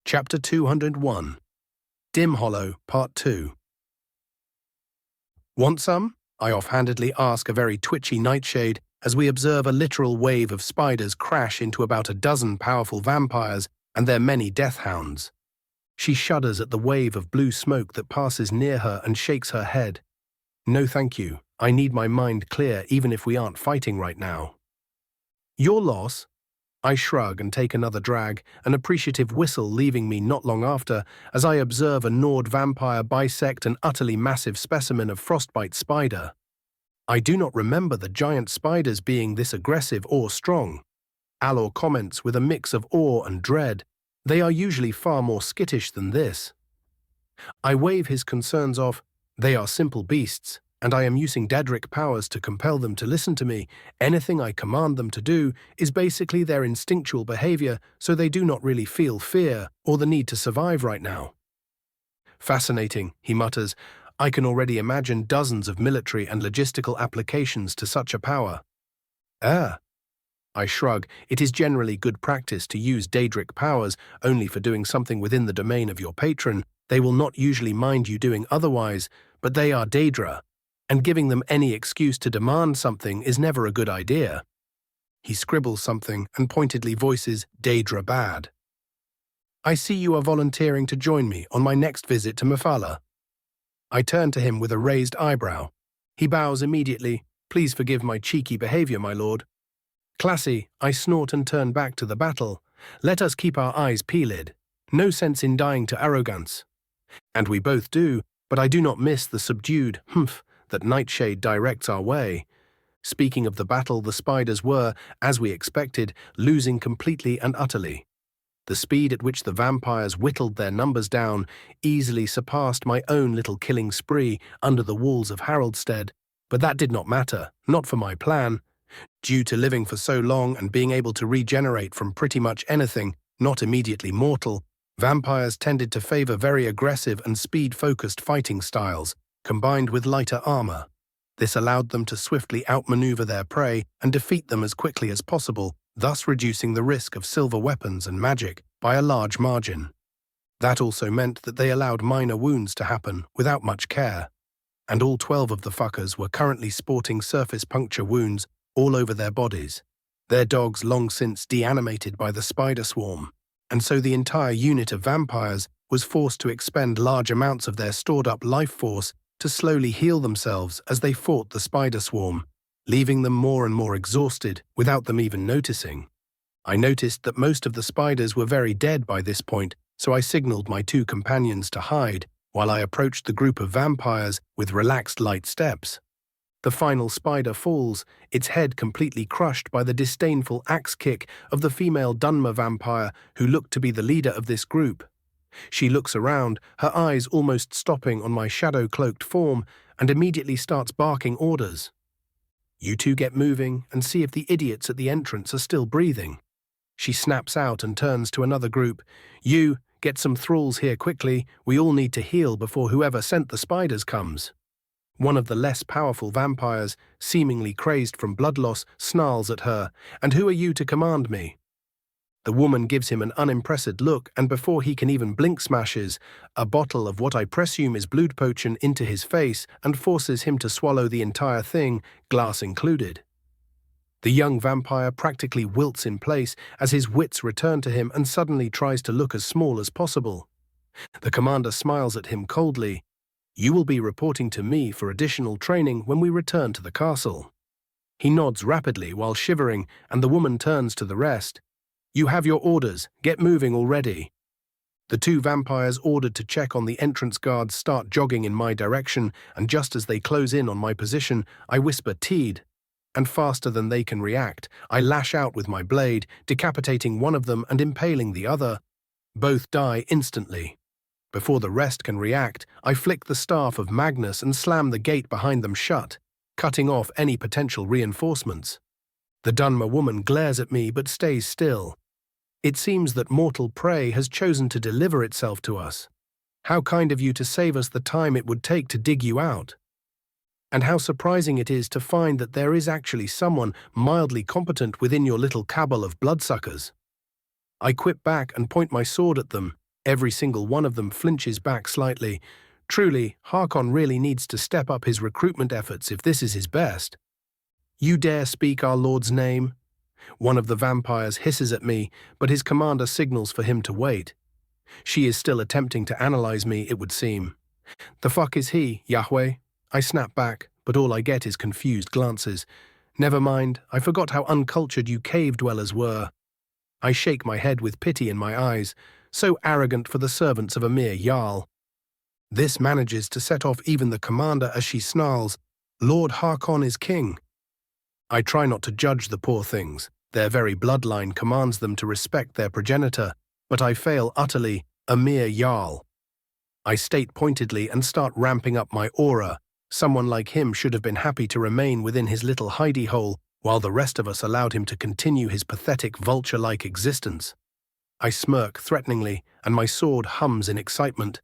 Chapter 201, Dim Hollow, Part 2. Want some? I offhandedly ask a very twitchy nightshade as we observe a literal wave of spiders crash into about a dozen powerful vampires and their many deathhounds. She shudders at the wave of blue smoke that passes near her and shakes her head. No thank you, I need my mind clear even if we aren't fighting right now. Your loss? I shrug and take another drag, an appreciative whistle leaving me not long after as I observe a gnawed vampire bisect an utterly massive specimen of frostbite spider. I do not remember the giant spiders being this aggressive or strong. Alor comments with a mix of awe and dread. They are usually far more skittish than this. I wave his concerns off. They are simple beasts, and I am using Daedric powers to compel them to listen to me. Anything I command them to do is basically their instinctual behavior, so they do not really feel fear or the need to survive right now. Fascinating, he mutters. I can already imagine dozens of military and logistical applications to such a power. I shrug. It is generally good practice to use Daedric powers only for doing something within the domain of your patron. They will not usually mind you doing otherwise, but they are Daedra, and giving them any excuse to demand something is never a good idea. He scribbles something and pointedly voices Daedra bad. I see you are volunteering to join me on my next visit to Mephala. I turn to him with a raised eyebrow. He bows immediately. Please forgive my cheeky behavior, my lord. Classy, I snort and turn back to the battle. Let us keep our eyes peeled. No sense in dying to arrogance. And we both do, but I do not miss the subdued humph that Nightshade directs our way. Speaking of the battle, the spiders were, as we expected, losing completely and utterly. The speed at which the vampires whittled their numbers down easily surpassed my own little killing spree under the walls of Haraldstead, but that did not matter, not for my plan. Due to living for so long and being able to regenerate from pretty much anything not immediately mortal, vampires tended to favor very aggressive and speed-focused fighting styles, combined with lighter armor. This allowed them to swiftly outmaneuver their prey and defeat them as quickly as possible, thus reducing the risk of silver weapons and magic by a large margin. That also meant that they allowed minor wounds to happen without much care. And all 12 of the fuckers were currently sporting surface puncture wounds all over their bodies, their dogs long since deanimated by the spider swarm, and so the entire unit of vampires was forced to expend large amounts of their stored-up life force to slowly heal themselves as they fought the spider swarm, leaving them more and more exhausted without them even noticing. I noticed that most of the spiders were very dead by this point, so I signaled my 2 companions to hide while I approached the group of vampires with relaxed light steps. The final spider falls, its head completely crushed by the disdainful axe kick of the female Dunmer vampire who looked to be the leader of this group. She looks around, her eyes almost stopping on my shadow-cloaked form, and immediately starts barking orders. You 2 get moving and see if the idiots at the entrance are still breathing. She snaps out and turns to another group. You, get some thralls here quickly. We all need to heal before whoever sent the spiders comes. One of the less powerful vampires, seemingly crazed from blood loss, snarls at her. And who are you to command me? The woman gives him an unimpressed look, and before he can even blink smashes a bottle of what I presume is blood potion into his face and forces him to swallow the entire thing, glass included. The young vampire practically wilts in place as his wits return to him and suddenly tries to look as small as possible. The commander smiles at him coldly. You will be reporting to me for additional training when we return to the castle. He nods rapidly while shivering, and the woman turns to the rest. You have your orders. Get moving already. The 2 vampires ordered to check on the entrance guards start jogging in my direction, and just as they close in on my position, I whisper Teed. And faster than they can react, I lash out with my blade, decapitating one of them and impaling the other. Both die instantly. Before the rest can react, I flick the staff of Magnus and slam the gate behind them shut, cutting off any potential reinforcements. The Dunmer woman glares at me but stays still. It seems that mortal prey has chosen to deliver itself to us. How kind of you to save us the time it would take to dig you out. And how surprising it is to find that there is actually someone mildly competent within your little cabal of bloodsuckers. I quip back and point my sword at them. Every single one of them flinches back slightly. Truly, Harkon really needs to step up his recruitment efforts if this is his best. You dare speak our lord's name? One of the vampires hisses at me, but his commander signals for him to wait. She is still attempting to analyze me, it would seem. The fuck is he, Yahweh? I snap back, but all I get is confused glances. Never mind, I forgot how uncultured you cave dwellers were. I shake my head with pity in my eyes, so arrogant for the servants of a mere Jarl. This manages to set off even the commander as she snarls, Lord Harkon is king. I try not to judge the poor things. Their very bloodline commands them to respect their progenitor, but I fail utterly, a mere Jarl. I state pointedly and start ramping up my aura. Someone like him should have been happy to remain within his little hidey hole, while the rest of us allowed him to continue his pathetic vulture-like existence. I smirk threateningly, and my sword hums in excitement.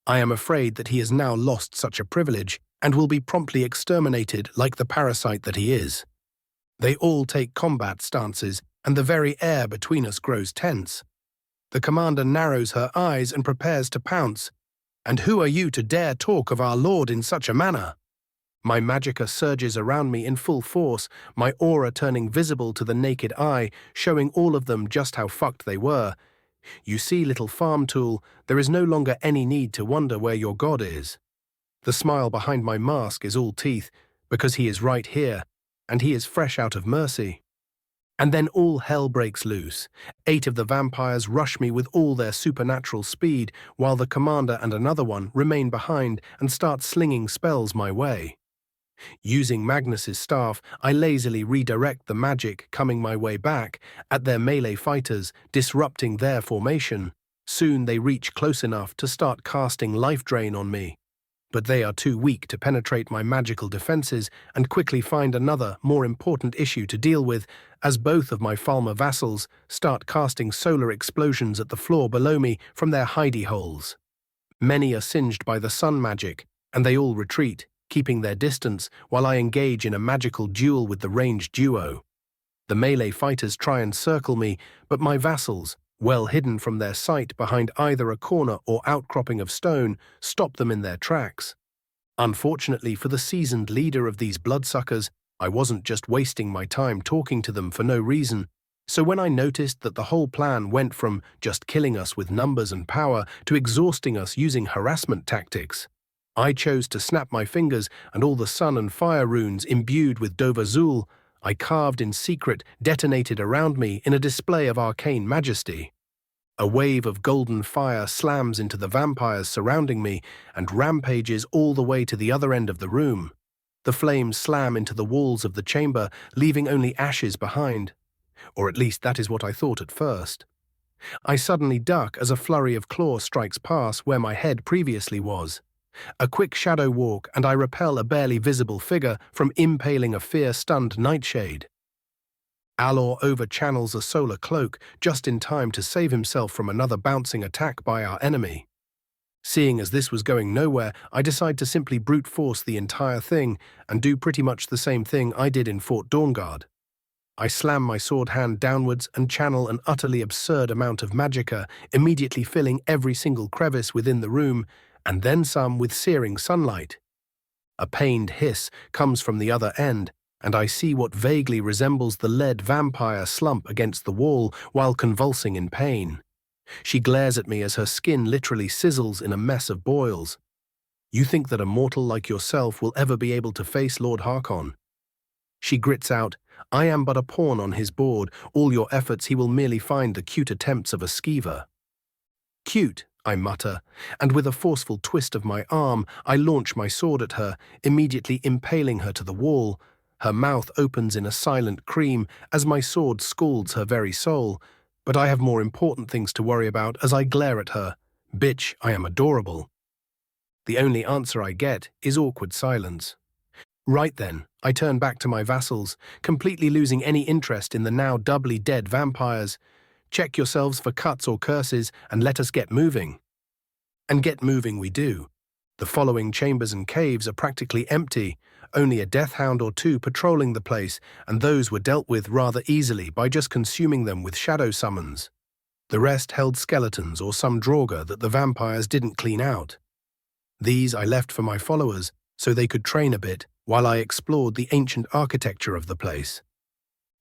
I am afraid that he has now lost such a privilege, and will be promptly exterminated like the parasite that he is. They all take combat stances, and the very air between us grows tense. The commander narrows her eyes and prepares to pounce. And who are you to dare talk of our lord in such a manner? My magicka surges around me in full force, my aura turning visible to the naked eye, showing all of them just how fucked they were. You see, little farm tool, there is no longer any need to wonder where your god is. The smile behind my mask is all teeth, because he is right here, and he is fresh out of mercy. And then all hell breaks loose. 8 of the vampires rush me with all their supernatural speed, while the commander and another one remain behind and start slinging spells my way. Using Magnus's staff, I lazily redirect the magic coming my way back at their melee fighters, disrupting their formation. Soon they reach close enough to start casting life drain on me. But they are too weak to penetrate my magical defenses and quickly find another, more important issue to deal with as both of my Falmer vassals start casting solar explosions at the floor below me from their hidey holes. Many are singed by the sun magic, and they all retreat, keeping their distance while I engage in a magical duel with the ranged duo. The melee fighters try and circle me, but my vassals, well hidden from their sight behind either a corner or outcropping of stone, stop them in their tracks. Unfortunately for the seasoned leader of these bloodsuckers, I wasn't just wasting my time talking to them for no reason, so when I noticed that the whole plan went from just killing us with numbers and power to exhausting us using harassment tactics, I chose to snap my fingers, and all the sun and fire runes imbued with Dovazul I carved in secret detonated around me in a display of arcane majesty. A wave of golden fire slams into the vampires surrounding me and rampages all the way to the other end of the room. The flames slam into the walls of the chamber, leaving only ashes behind. Or at least that is what I thought at first. I suddenly duck as a flurry of claws strikes past where my head previously was. A quick shadow walk, and I repel a barely visible figure from impaling a fear-stunned nightshade. Alor over-channels a solar cloak just in time to save himself from another bouncing attack by our enemy. Seeing as this was going nowhere, I decide to simply brute force the entire thing and do pretty much the same thing I did in Fort Dawnguard. I slam my sword hand downwards and channel an utterly absurd amount of magicka, immediately filling every single crevice within the room, and then some with searing sunlight. A pained hiss comes from the other end, and I see what vaguely resembles the lead vampire slump against the wall while convulsing in pain. She glares at me as her skin literally sizzles in a mess of boils. You think that a mortal like yourself will ever be able to face Lord Harkon? She grits out, I am but a pawn on his board. All your efforts he will merely find the cute attempts of a skeever. Cute, I mutter, and with a forceful twist of my arm, I launch my sword at her, immediately impaling her to the wall. Her mouth opens in a silent scream as my sword scalds her very soul, but I have more important things to worry about as I glare at her. Bitch, I am adorable. The only answer I get is awkward silence. Right then, I turn back to my vassals, completely losing any interest in the now doubly dead vampires. Check yourselves for cuts or curses and let us get moving. And get moving we do. The following chambers and caves are practically empty, only a death hound or two patrolling the place, and those were dealt with rather easily by just consuming them with shadow summons. The rest held skeletons or some draugr that the vampires didn't clean out. These I left for my followers, so they could train a bit while I explored the ancient architecture of the place.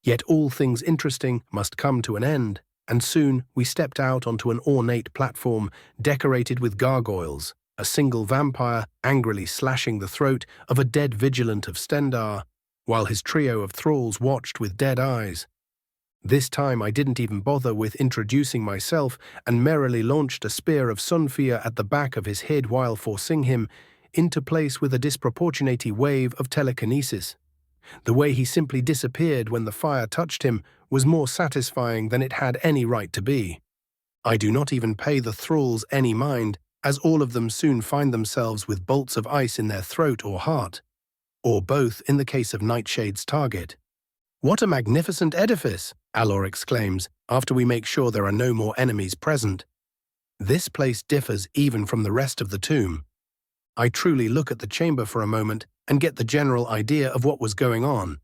Yet all things interesting must come to an end, and soon we stepped out onto an ornate platform decorated with gargoyles, a single vampire angrily slashing the throat of a dead vigilant of Stendarr, while his trio of thralls watched with dead eyes. This time I didn't even bother with introducing myself and merrily launched a spear of Sunfia at the back of his head while forcing him into place with a disproportionate wave of telekinesis. The way he simply disappeared when the fire touched him was more satisfying than it had any right to be. I do not even pay the thralls any mind, as all of them soon find themselves with bolts of ice in their throat or heart, or both in the case of Nightshade's target. "What a magnificent edifice!" Alor exclaims, after we make sure there are no more enemies present. This place differs even from the rest of the tomb. I truly look at the chamber for a moment and get the general idea of what was going on.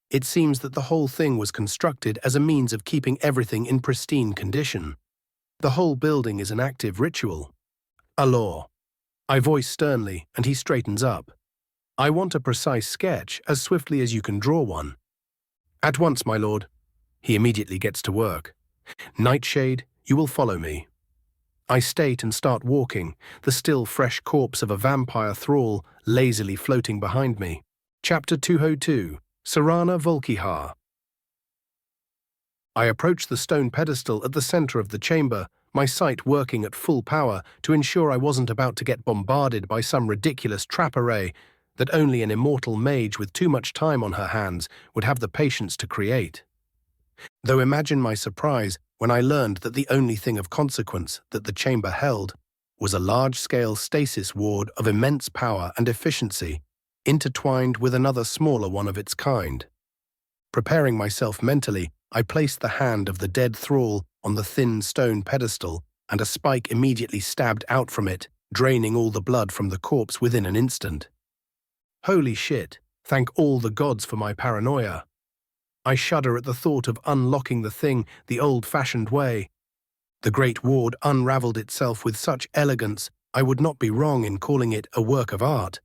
It seems that the whole thing was constructed as a means of keeping everything in pristine condition. The whole building is an active ritual. Alor. I voice sternly, and he straightens up. I want a precise sketch as swiftly as you can draw one. At once, my lord. He immediately gets to work. Nightshade, you will follow me. I state and start walking, the still fresh corpse of a vampire thrall lazily floating behind me. Chapter 202, Serana Volkihar. I approach the stone pedestal at the center of the chamber, my sight working at full power to ensure I wasn't about to get bombarded by some ridiculous trap array that only an immortal mage with too much time on her hands would have the patience to create. Though imagine my surprise when I learned that the only thing of consequence that the chamber held was a large-scale stasis ward of immense power and efficiency, intertwined with another smaller one of its kind. Preparing myself mentally, I placed the hand of the dead thrall on the thin stone pedestal, and a spike immediately stabbed out from it, draining all the blood from the corpse within an instant. Holy shit, thank all the gods for my paranoia. I shudder at the thought of unlocking the thing the old-fashioned way. The great ward unraveled itself with such elegance I would not be wrong in calling it a work of art,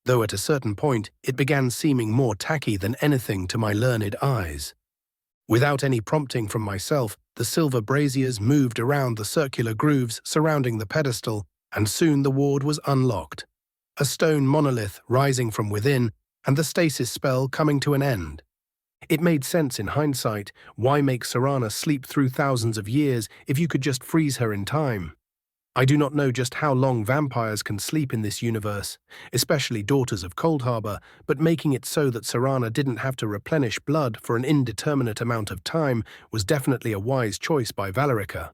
though at a certain point it began seeming more tacky than anything to my learned eyes. Without any prompting from myself, the silver braziers moved around the circular grooves surrounding the pedestal, and soon the ward was unlocked. A stone monolith rising from within, and the stasis spell coming to an end. It made sense in hindsight. Why make Serana sleep through thousands of years if you could just freeze her in time? I do not know just how long vampires can sleep in this universe, especially daughters of Coldharbour, but making it so that Serana didn't have to replenish blood for an indeterminate amount of time was definitely a wise choice by Valerica.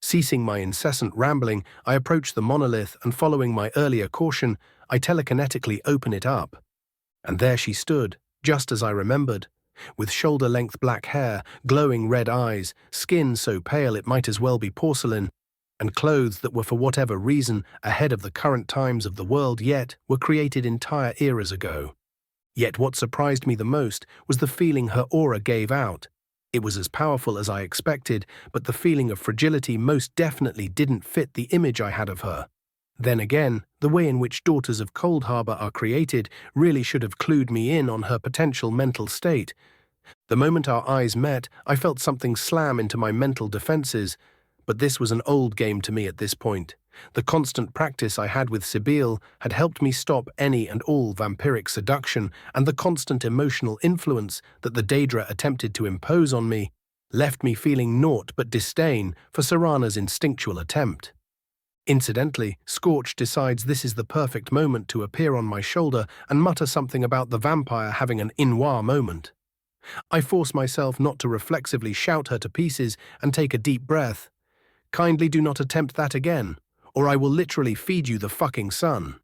Ceasing my incessant rambling, I approach the monolith and, following my earlier caution, I telekinetically open it up. And there she stood, just as I remembered, with shoulder-length black hair, glowing red eyes, skin so pale it might as well be porcelain, and clothes that were for whatever reason ahead of the current times of the world yet were created entire eras ago. Yet what surprised me the most was the feeling her aura gave out. It was as powerful as I expected, but the feeling of fragility most definitely didn't fit the image I had of her. Then again, the way in which daughters of Coldharbour are created really should have clued me in on her potential mental state. The moment our eyes met, I felt something slam into my mental defenses, but this was an old game to me at this point. The constant practice I had with Sibyl had helped me stop any and all vampiric seduction, and the constant emotional influence that the Daedra attempted to impose on me left me feeling naught but disdain for Serana's instinctual attempt. Incidentally, Scorch decides this is the perfect moment to appear on my shoulder and mutter something about the vampire having an in-war moment. I force myself not to reflexively shout her to pieces and take a deep breath. Kindly do not attempt that again, or I will literally feed you the fucking sun.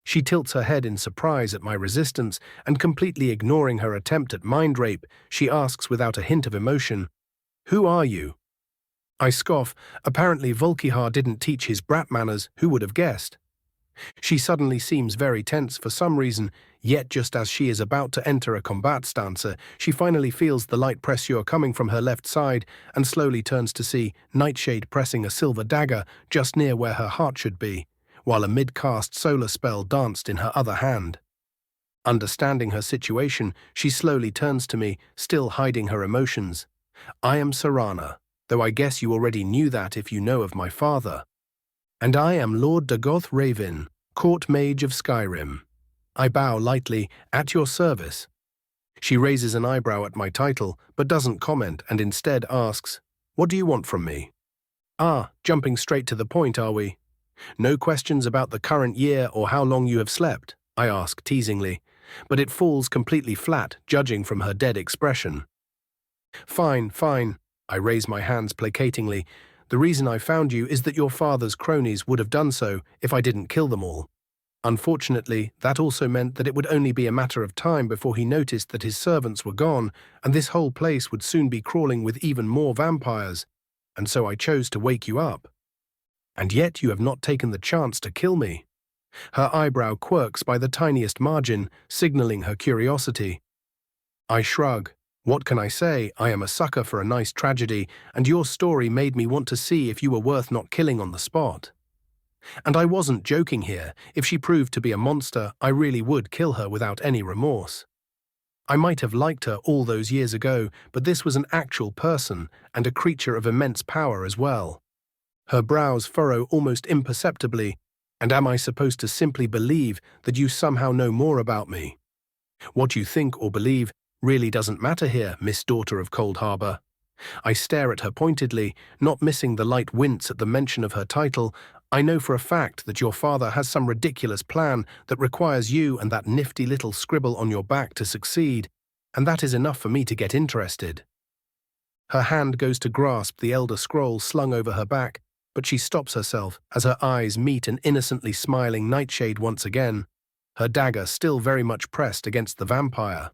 She tilts her head in surprise at my resistance, and completely ignoring her attempt at mind rape, she asks without a hint of emotion, "Who are you?" I scoff. Apparently Volkihar didn't teach his brat manners, who would have guessed? She suddenly seems very tense for some reason, yet just as she is about to enter a combat stance, she finally feels the light pressure coming from her left side and slowly turns to see Nightshade pressing a silver dagger just near where her heart should be, while a mid-cast solar spell danced in her other hand. Understanding her situation, she slowly turns to me, still hiding her emotions. I am Serana, though I guess you already knew that if you know of my father. And I am Lord Dagoth Ravin, Court Mage of Skyrim. I bow lightly, at your service. She raises an eyebrow at my title, but doesn't comment and instead asks, what do you want from me? Ah, jumping straight to the point, are we? No questions about the current year or how long you have slept, I ask teasingly, but it falls completely flat, judging from her dead expression. Fine, fine, I raise my hands placatingly. The reason I found you is that your father's cronies would have done so if I didn't kill them all. Unfortunately, that also meant that it would only be a matter of time before he noticed that his servants were gone, and this whole place would soon be crawling with even more vampires, and so I chose to wake you up. And yet you have not taken the chance to kill me. Her eyebrow quirks by the tiniest margin, signaling her curiosity. I shrug. What can I say? I am a sucker for a nice tragedy, and your story made me want to see if you were worth not killing on the spot. And I wasn't joking here. If she proved to be a monster, I really would kill her without any remorse. I might have liked her all those years ago, but this was an actual person, and a creature of immense power as well. Her brows furrow almost imperceptibly, and am I supposed to simply believe that you somehow know more about me? What you think or believe really doesn't matter here, Miss Daughter of Cold Harbor. I stare at her pointedly, not missing the light wince at the mention of her title. I know for a fact that your father has some ridiculous plan that requires you and that nifty little scribble on your back to succeed, and that is enough for me to get interested. Her hand goes to grasp the Elder Scroll slung over her back, but she stops herself as her eyes meet an innocently smiling Nightshade once again, her dagger still very much pressed against the vampire.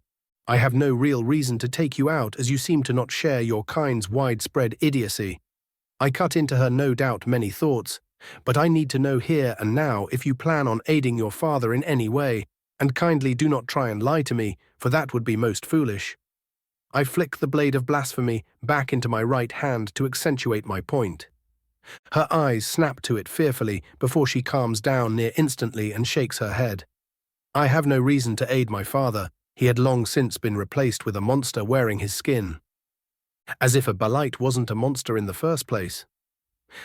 I have no real reason to take you out as you seem to not share your kind's widespread idiocy. I cut into her no doubt many thoughts, but I need to know here and now if you plan on aiding your father in any way, and kindly do not try and lie to me, for that would be most foolish. I flick the blade of blasphemy back into my right hand to accentuate my point. Her eyes snap to it fearfully before she calms down near instantly and shakes her head. I have no reason to aid my father. He had long since been replaced with a monster wearing his skin. As if a Balite wasn't a monster in the first place.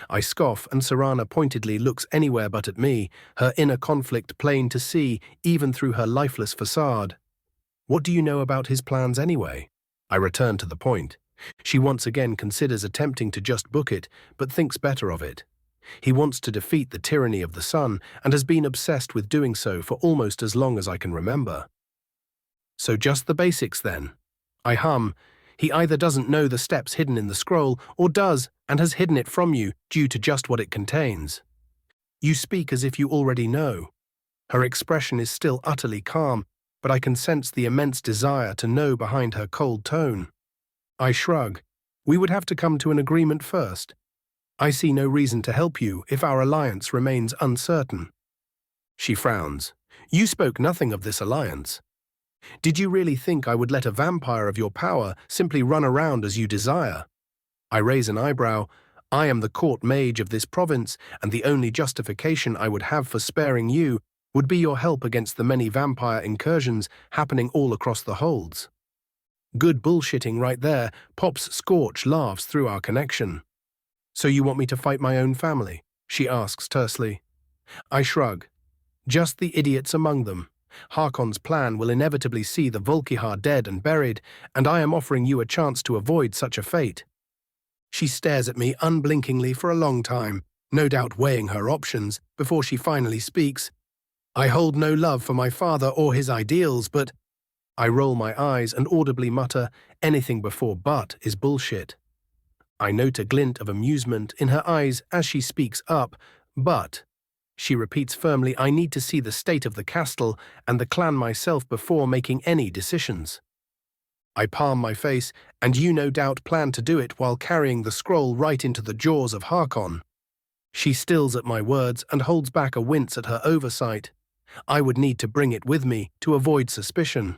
I scoff, and Serana pointedly looks anywhere but at me, her inner conflict plain to see even through her lifeless facade. What do you know about his plans anyway? I return to the point. She once again considers attempting to just book it, but thinks better of it. He wants to defeat the tyranny of the sun, and has been obsessed with doing so for almost as long as I can remember. So just the basics then. I hum. He either doesn't know the steps hidden in the scroll, or does, and has hidden it from you due to just what it contains. You speak as if you already know. Her expression is still utterly calm, but I can sense the immense desire to know behind her cold tone. I shrug. We would have to come to an agreement first. I see no reason to help you if our alliance remains uncertain. She frowns. You spoke nothing of this alliance. Did you really think I would let a vampire of your power simply run around as you desire? I raise an eyebrow. I am the court mage of this province, and the only justification I would have for sparing you would be your help against the many vampire incursions happening all across the holds. Good bullshitting right there. Pop's Scorch laughs through our connection. So you want me to fight my own family? She asks tersely. I shrug. Just the idiots among them. Harkon's plan will inevitably see the Volkihar dead and buried, and I am offering you a chance to avoid such a fate. She stares at me unblinkingly for a long time, no doubt weighing her options, before she finally speaks. I hold no love for my father or his ideals, but... I roll my eyes and audibly mutter, anything before but is bullshit. I note a glint of amusement in her eyes as she speaks up, but... She repeats firmly, I need to see the state of the castle and the clan myself before making any decisions. I palm my face, and you no doubt plan to do it while carrying the scroll right into the jaws of Harkon. She stills at my words and holds back a wince at her oversight. I would need to bring it with me to avoid suspicion.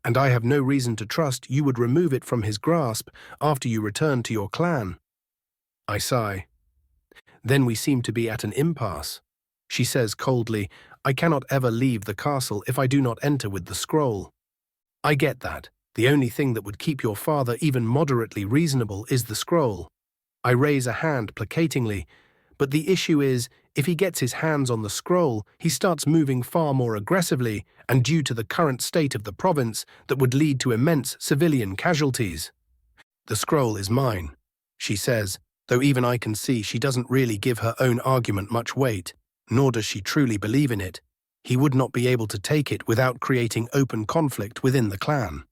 And I have no reason to trust you would remove it from his grasp after you return to your clan. I sigh. Then we seem to be at an impasse. She says coldly, I cannot ever leave the castle if I do not enter with the scroll. I get that. The only thing that would keep your father even moderately reasonable is the scroll. I raise a hand placatingly, but the issue is, if he gets his hands on the scroll, he starts moving far more aggressively, and due to the current state of the province, that would lead to immense civilian casualties. The scroll is mine, she says, though even I can see she doesn't really give her own argument much weight, nor does she truly believe in it. He would not be able to take it without creating open conflict within the clan.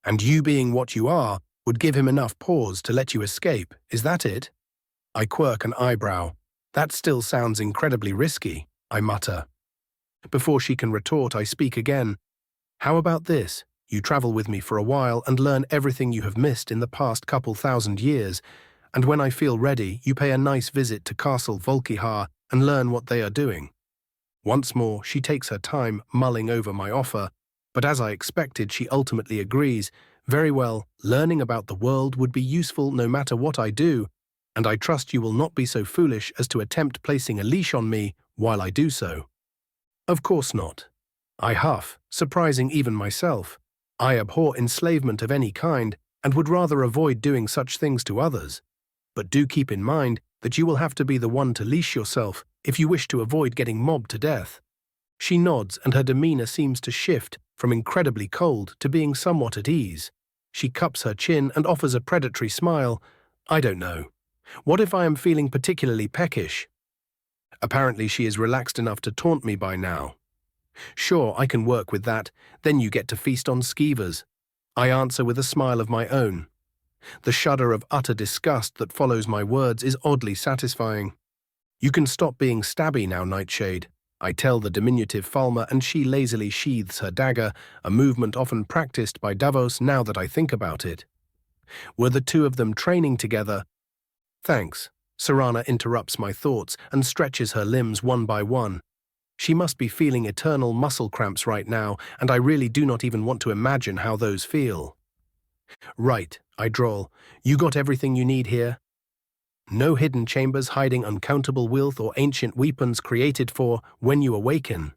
And you being what you are, would give him enough pause to let you escape, is that it? I quirk an eyebrow. That still sounds incredibly risky, I mutter. Before she can retort, I speak again. How about this? You travel with me for a while and learn everything you have missed in the past couple thousand years, and when I feel ready, you pay a nice visit to Castle Volkihar and learn what they are doing. Once more, she takes her time mulling over my offer, but as I expected, she ultimately agrees. Very well, learning about the world would be useful no matter what I do, and I trust you will not be so foolish as to attempt placing a leash on me while I do so. Of course not. I huff, surprising even myself. I abhor enslavement of any kind and would rather avoid doing such things to others. But do keep in mind that you will have to be the one to leash yourself if you wish to avoid getting mobbed to death. She nods and her demeanor seems to shift from incredibly cold to being somewhat at ease. She cups her chin and offers a predatory smile. I don't know. What if I am feeling particularly peckish? Apparently she is relaxed enough to taunt me by now. Sure, I can work with that, then you get to feast on skeevers. I answer with a smile of my own. The shudder of utter disgust that follows my words is oddly satisfying. You can stop being stabby now, Nightshade, I tell the diminutive Falmer, and she lazily sheathes her dagger, a movement often practiced by Davos now that I think about it. Were the two of them training together? Thanks. Serana interrupts my thoughts and stretches her limbs one by one. She must be feeling eternal muscle cramps right now, and I really do not even want to imagine how those feel. Right, I drawl. You got everything you need here? No hidden chambers hiding uncountable wealth or ancient weapons created for when you awaken.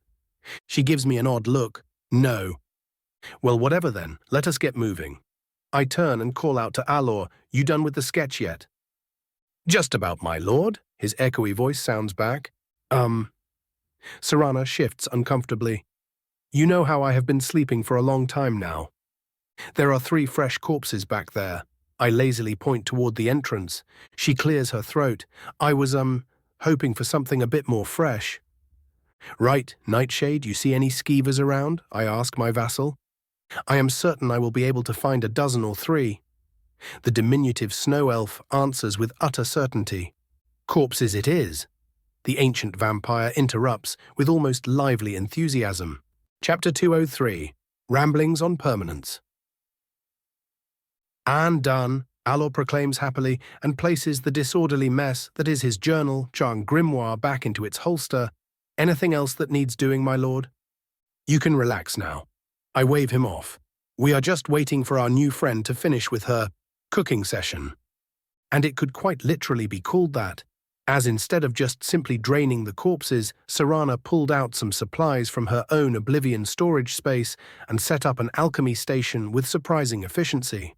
She gives me an odd look. No. Well, whatever then, let us get moving. I turn and call out to Alor, you done with the sketch yet? Just about, my lord, his echoey voice sounds back. Serana shifts uncomfortably. You know how I have been sleeping for a long time now. There are 3 fresh corpses back there. I lazily point toward the entrance. She clears her throat. I was, hoping for something a bit more fresh. Right, Nightshade, you see any skeevers around? I ask my vassal. I am certain I will be able to find a dozen or 3. The diminutive snow elf answers with utter certainty. Corpses it is. The ancient vampire interrupts with almost lively enthusiasm. Chapter 203, Ramblings on Permanence. And done, Alor proclaims happily and places the disorderly mess that is his journal, charm grimoire, back into its holster. Anything else that needs doing, my lord? You can relax now. I wave him off. We are just waiting for our new friend to finish with her cooking session. And it could quite literally be called that, as instead of just simply draining the corpses, Serana pulled out some supplies from her own Oblivion storage space and set up an alchemy station with surprising efficiency.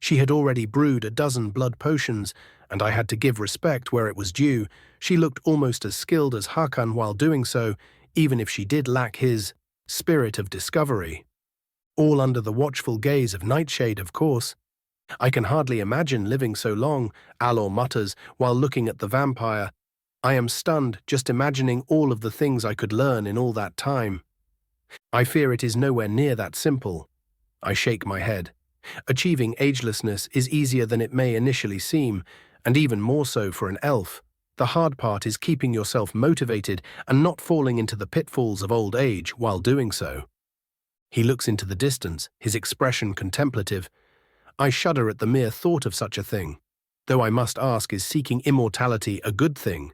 She had already brewed a dozen blood potions, and I had to give respect where it was due. She looked almost as skilled as Harkon while doing so, even if she did lack his spirit of discovery. All under the watchful gaze of Nightshade, of course. I can hardly imagine living so long, Alor mutters, while looking at the vampire. I am stunned just imagining all of the things I could learn in all that time. I fear it is nowhere near that simple. I shake my head. Achieving agelessness is easier than it may initially seem, and even more so for an elf. The hard part is keeping yourself motivated and not falling into the pitfalls of old age while doing so. He looks into the distance, his expression contemplative. I shudder at the mere thought of such a thing. Though I must ask, is seeking immortality a good thing?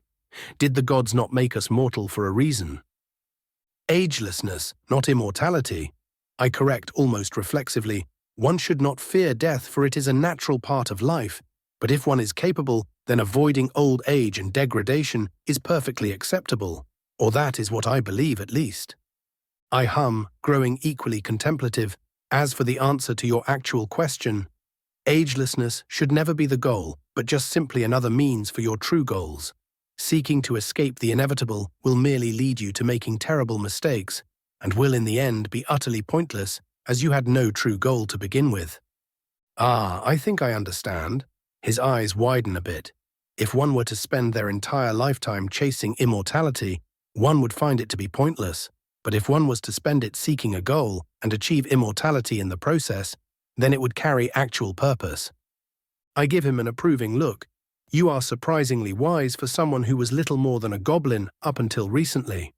Did the gods not make us mortal for a reason? Agelessness, not immortality. I correct almost reflexively. One should not fear death, for it is a natural part of life. But if one is capable, then avoiding old age and degradation is perfectly acceptable. Or that is what I believe, at least. I hum, growing equally contemplative. As for the answer to your actual question, agelessness should never be the goal, but just simply another means for your true goals. Seeking to escape the inevitable will merely lead you to making terrible mistakes, and will in the end be utterly pointless, as you had no true goal to begin with. Ah, I think I understand. His eyes widen a bit. If one were to spend their entire lifetime chasing immortality, one would find it to be pointless. But if one was to spend it seeking a goal and achieve immortality in the process, then it would carry actual purpose. I give him an approving look. You are surprisingly wise for someone who was little more than a goblin up until recently.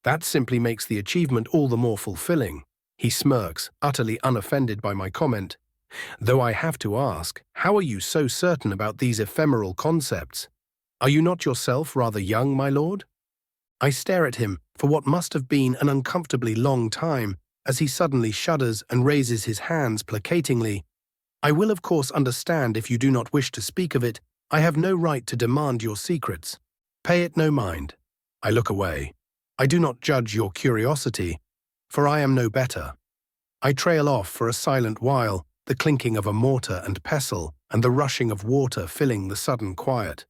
That simply makes the achievement all the more fulfilling. He smirks, utterly unoffended by my comment. Though I have to ask, how are you so certain about these ephemeral concepts? Are you not yourself rather young, my lord? I stare at him for what must have been an uncomfortably long time, as he suddenly shudders and raises his hands placatingly. I will of course understand if you do not wish to speak of it. I have no right to demand your secrets. Pay it no mind. I look away. I do not judge your curiosity, for I am no better. I trail off for a silent while, the clinking of a mortar and pestle and the rushing of water filling the sudden quiet.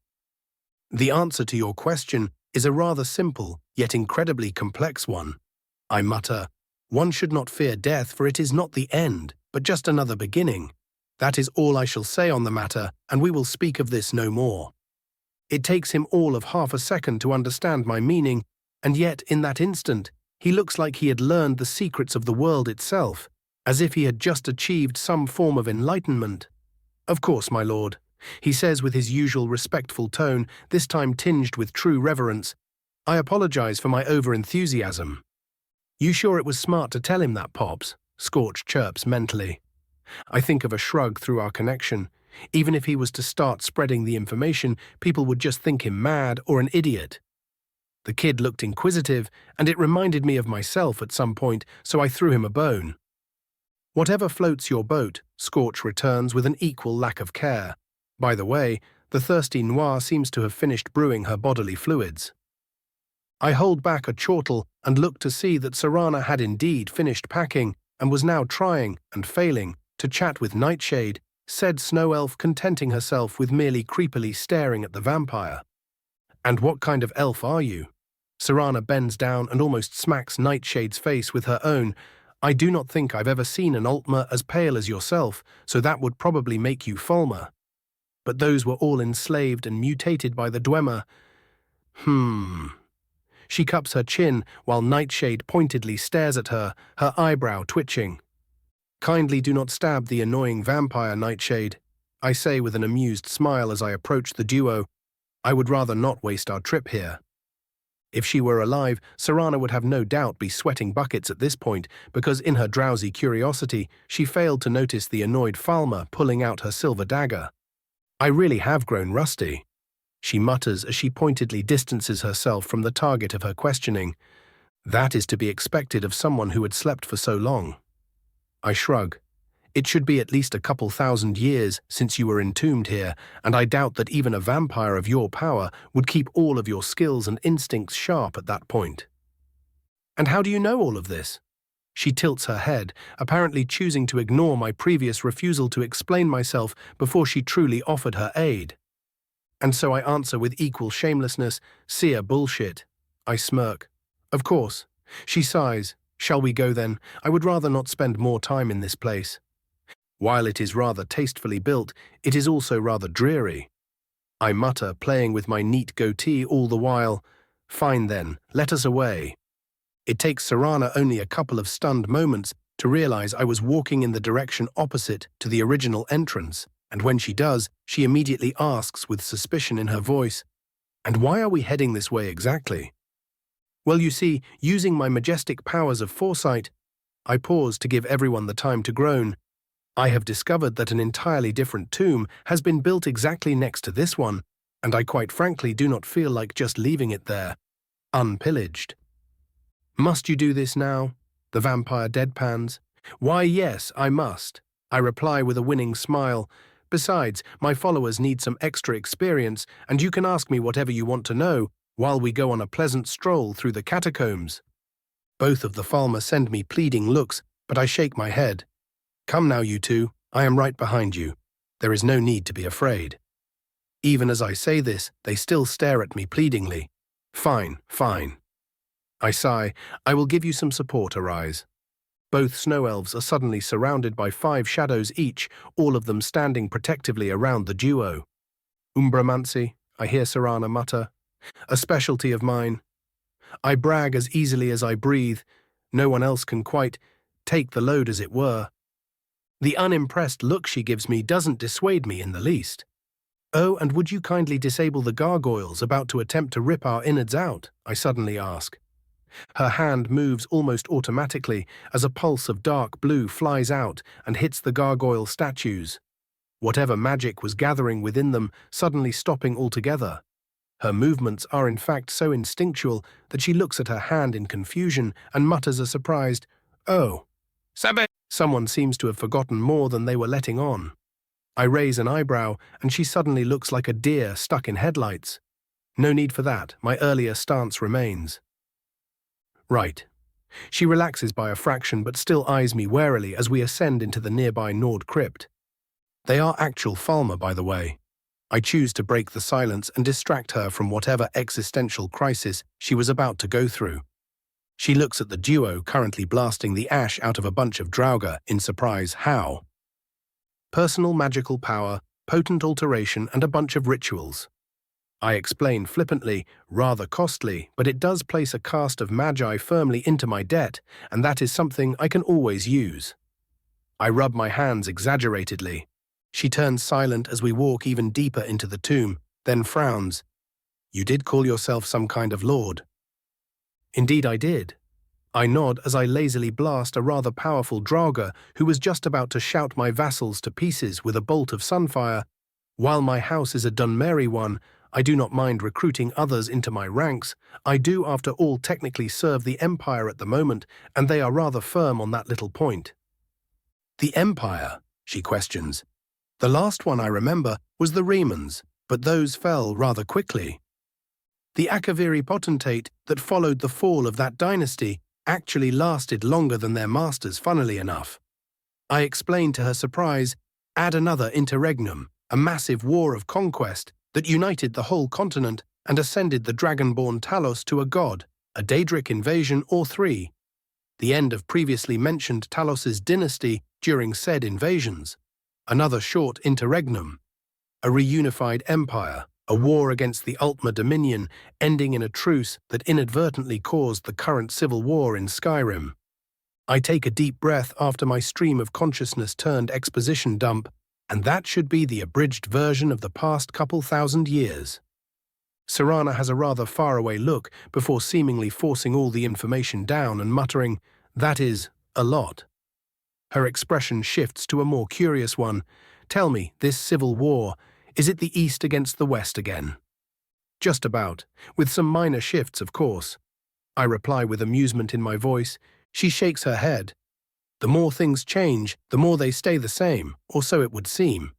The answer to your question is a rather simple, yet incredibly complex one. I mutter, one should not fear death, for it is not the end, but just another beginning. That is all I shall say on the matter, and we will speak of this no more. It takes him all of half a second to understand my meaning, and yet in that instant, he looks like he had learned the secrets of the world itself, as if he had just achieved some form of enlightenment. Of course, my lord, he says with his usual respectful tone, this time tinged with true reverence. I apologize for my over-enthusiasm. You sure it was smart to tell him that, Pops? Scorch chirps mentally. I think of a shrug through our connection. Even if he was to start spreading the information, people would just think him mad or an idiot. The kid looked inquisitive, and it reminded me of myself at some point, so I threw him a bone. Whatever floats your boat, Scorch returns with an equal lack of care. By the way, the thirsty Noir seems to have finished brewing her bodily fluids. I hold back a chortle and look to see that Serana had indeed finished packing and was now trying, and failing, to chat with Nightshade, said Snow Elf, contenting herself with merely creepily staring at the vampire. And what kind of elf are you? Serana bends down and almost smacks Nightshade's face with her own. I do not think I've ever seen an Altmer as pale as yourself, so that would probably make you Fulmer. But those were all enslaved and mutated by the Dwemer. She cups her chin while Nightshade pointedly stares at her, her eyebrow twitching. Kindly do not stab the annoying vampire, Nightshade, I say with an amused smile as I approach the duo. I would rather not waste our trip here. If she were alive, Serana would have no doubt be sweating buckets at this point, because in her drowsy curiosity, she failed to notice the annoyed Falmer pulling out her silver dagger. I really have grown rusty, she mutters as she pointedly distances herself from the target of her questioning. That is to be expected of someone who had slept for so long. I shrug. It should be at least a couple thousand years since you were entombed here, and I doubt that even a vampire of your power would keep all of your skills and instincts sharp at that point. And how do you know all of this? She tilts her head, apparently choosing to ignore my previous refusal to explain myself before she truly offered her aid. And so I answer with equal shamelessness, seer bullshit. I smirk. Of course. She sighs. Shall we go then? I would rather not spend more time in this place. While it is rather tastefully built, it is also rather dreary. I mutter, playing with my neat goatee all the while. Fine then, let us away. It takes Serana only a couple of stunned moments to realize I was walking in the direction opposite to the original entrance, and when she does, she immediately asks with suspicion in her voice, "And why are we heading this way exactly?" Well, you see, using my majestic powers of foresight, I pause to give everyone the time to groan. I have discovered that an entirely different tomb has been built exactly next to this one, and I quite frankly do not feel like just leaving it there, unpillaged. Must you do this now? The vampire deadpans. Why, yes, I must. I reply with a winning smile. Besides, my followers need some extra experience, and you can ask me whatever you want to know while we go on a pleasant stroll through the catacombs. Both of the Falmer send me pleading looks, but I shake my head. Come now, you two. I am right behind you. There is no need to be afraid. Even as I say this, they still stare at me pleadingly. Fine, fine. I sigh. I will give you some support, Arise. Both snow elves are suddenly surrounded by 5 shadows each, all of them standing protectively around the duo. Umbramancy, I hear Serana mutter. A specialty of mine. I brag as easily as I breathe. No one else can quite take the load, as it were. The unimpressed look she gives me doesn't dissuade me in the least. Oh, and would you kindly disable the gargoyles about to attempt to rip our innards out? I suddenly ask. Her hand moves almost automatically as a pulse of dark blue flies out and hits the gargoyle statues. Whatever magic was gathering within them suddenly stopping altogether. Her movements are in fact so instinctual that she looks at her hand in confusion and mutters a surprised, "Oh." Sabe. Someone seems to have forgotten more than they were letting on. I raise an eyebrow, and she suddenly looks like a deer stuck in headlights. No need for that, my earlier stance remains. Right. She relaxes by a fraction but still eyes me warily as we ascend into the nearby Nord crypt. They are actual Falmer, by the way. I choose to break the silence and distract her from whatever existential crisis she was about to go through. She looks at the duo currently blasting the ash out of a bunch of Draugr in surprise. How? Personal magical power, potent alteration, and a bunch of rituals. I explain flippantly, rather costly, but it does place a cast of magi firmly into my debt, and that is something I can always use. I rub my hands exaggeratedly. She turns silent as we walk even deeper into the tomb, then frowns. You did call yourself some kind of lord. Indeed I did. I nod as I lazily blast a rather powerful Draugr who was just about to shout my vassals to pieces with a bolt of sunfire. While my house is a Dunmeri one, I do not mind recruiting others into my ranks. I do, after all, technically serve the Empire at the moment, and they are rather firm on that little point. The Empire? She questions. The last one I remember was the Remans, but those fell rather quickly. The Akaviri potentate that followed the fall of that dynasty actually lasted longer than their masters, funnily enough. I explained to her surprise, add another interregnum, a massive war of conquest that united the whole continent and ascended the dragonborn Talos to a god, a Daedric invasion or 3. The end of previously mentioned Talos's dynasty during said invasions. Another short interregnum. A reunified empire, a war against the Ultima Dominion ending in a truce that inadvertently caused the current civil war in Skyrim. I take a deep breath after my stream of consciousness turned exposition dump, and that should be the abridged version of the past couple thousand years. Serana has a rather faraway look before seemingly forcing all the information down and muttering, "That is, a lot." Her expression shifts to a more curious one. Tell me, this civil war, is it the East against the West again? Just about, with some minor shifts, of course. I reply with amusement in my voice. She shakes her head. The more things change, the more they stay the same, or so it would seem.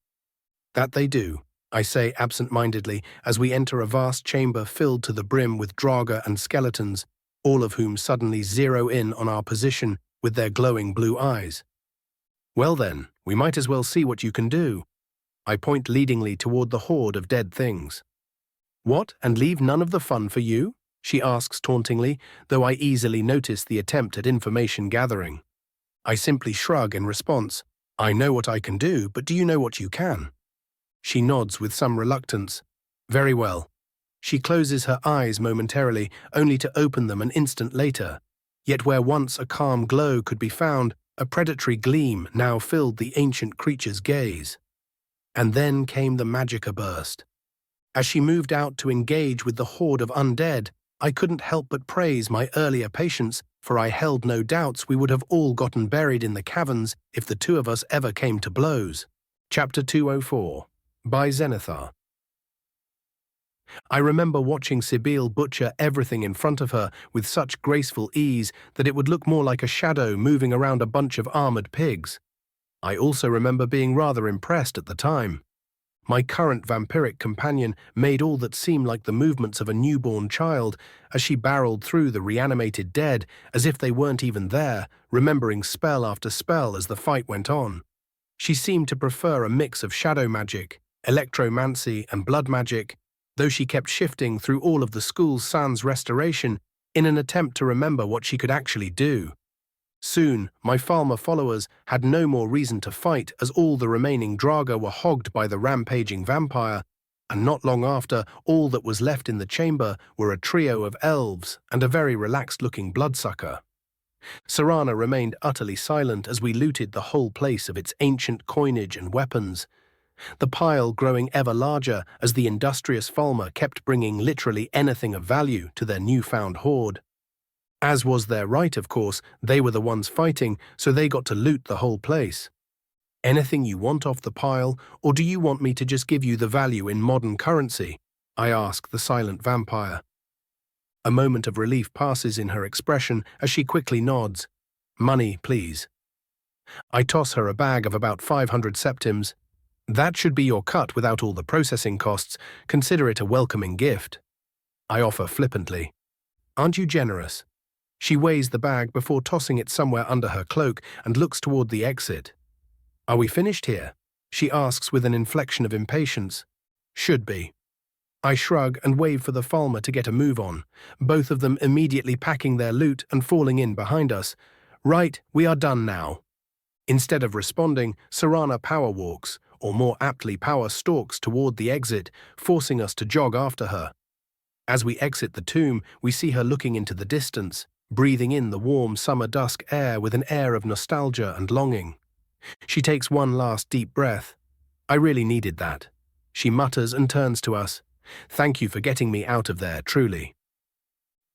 That they do, I say absent-mindedly as we enter a vast chamber filled to the brim with Draugr and skeletons, all of whom suddenly zero in on our position with their glowing blue eyes. Well then, we might as well see what you can do. I point leadingly toward the horde of dead things. What, and leave none of the fun for you? She asks tauntingly, though I easily notice the attempt at information gathering. I simply shrug in response. I know what I can do, but do you know what you can? She nods with some reluctance. Very well. She closes her eyes momentarily, only to open them an instant later. Yet where once a calm glow could be found, a predatory gleam now filled the ancient creature's gaze. And then came the magicka burst. As she moved out to engage with the horde of undead, I couldn't help but praise my earlier patience, for I held no doubts we would have all gotten buried in the caverns if the two of us ever came to blows. Chapter 204. By Zenithar. I remember watching Sibyl butcher everything in front of her with such graceful ease that it would look more like a shadow moving around a bunch of armored pigs. I also remember being rather impressed at the time. My current vampiric companion made all that seem like the movements of a newborn child as she barreled through the reanimated dead as if they weren't even there, remembering spell after spell as the fight went on. She seemed to prefer a mix of shadow magic, electromancy, and blood magic, though she kept shifting through all of the school's sans restoration in an attempt to remember what she could actually do. Soon, my Falmer followers had no more reason to fight as all the remaining Draga were hogged by the rampaging vampire, and not long after, all that was left in the chamber were a trio of elves and a very relaxed-looking bloodsucker. Serana remained utterly silent as we looted the whole place of its ancient coinage and weapons, the pile growing ever larger as the industrious Falmer kept bringing literally anything of value to their newfound hoard. As was their right, of course, they were the ones fighting, so they got to loot the whole place. Anything you want off the pile, or do you want me to just give you the value in modern currency? I ask the silent vampire. A moment of relief passes in her expression as she quickly nods. Money, please. I toss her a bag of about 500 septims. That should be your cut without all the processing costs. Consider it a welcoming gift. I offer flippantly. Aren't you generous? She weighs the bag before tossing it somewhere under her cloak and looks toward the exit. Are we finished here? She asks with an inflection of impatience. Should be. I shrug and wave for the Falmer to get a move on, both of them immediately packing their loot and falling in behind us. Right, we are done now. Instead of responding, Serana power walks, or more aptly power stalks toward the exit, forcing us to jog after her. As we exit the tomb, we see her looking into the distance, breathing in the warm summer dusk air with an air of nostalgia and longing. She takes one last deep breath. I really needed that. She mutters and turns to us. Thank you for getting me out of there, truly.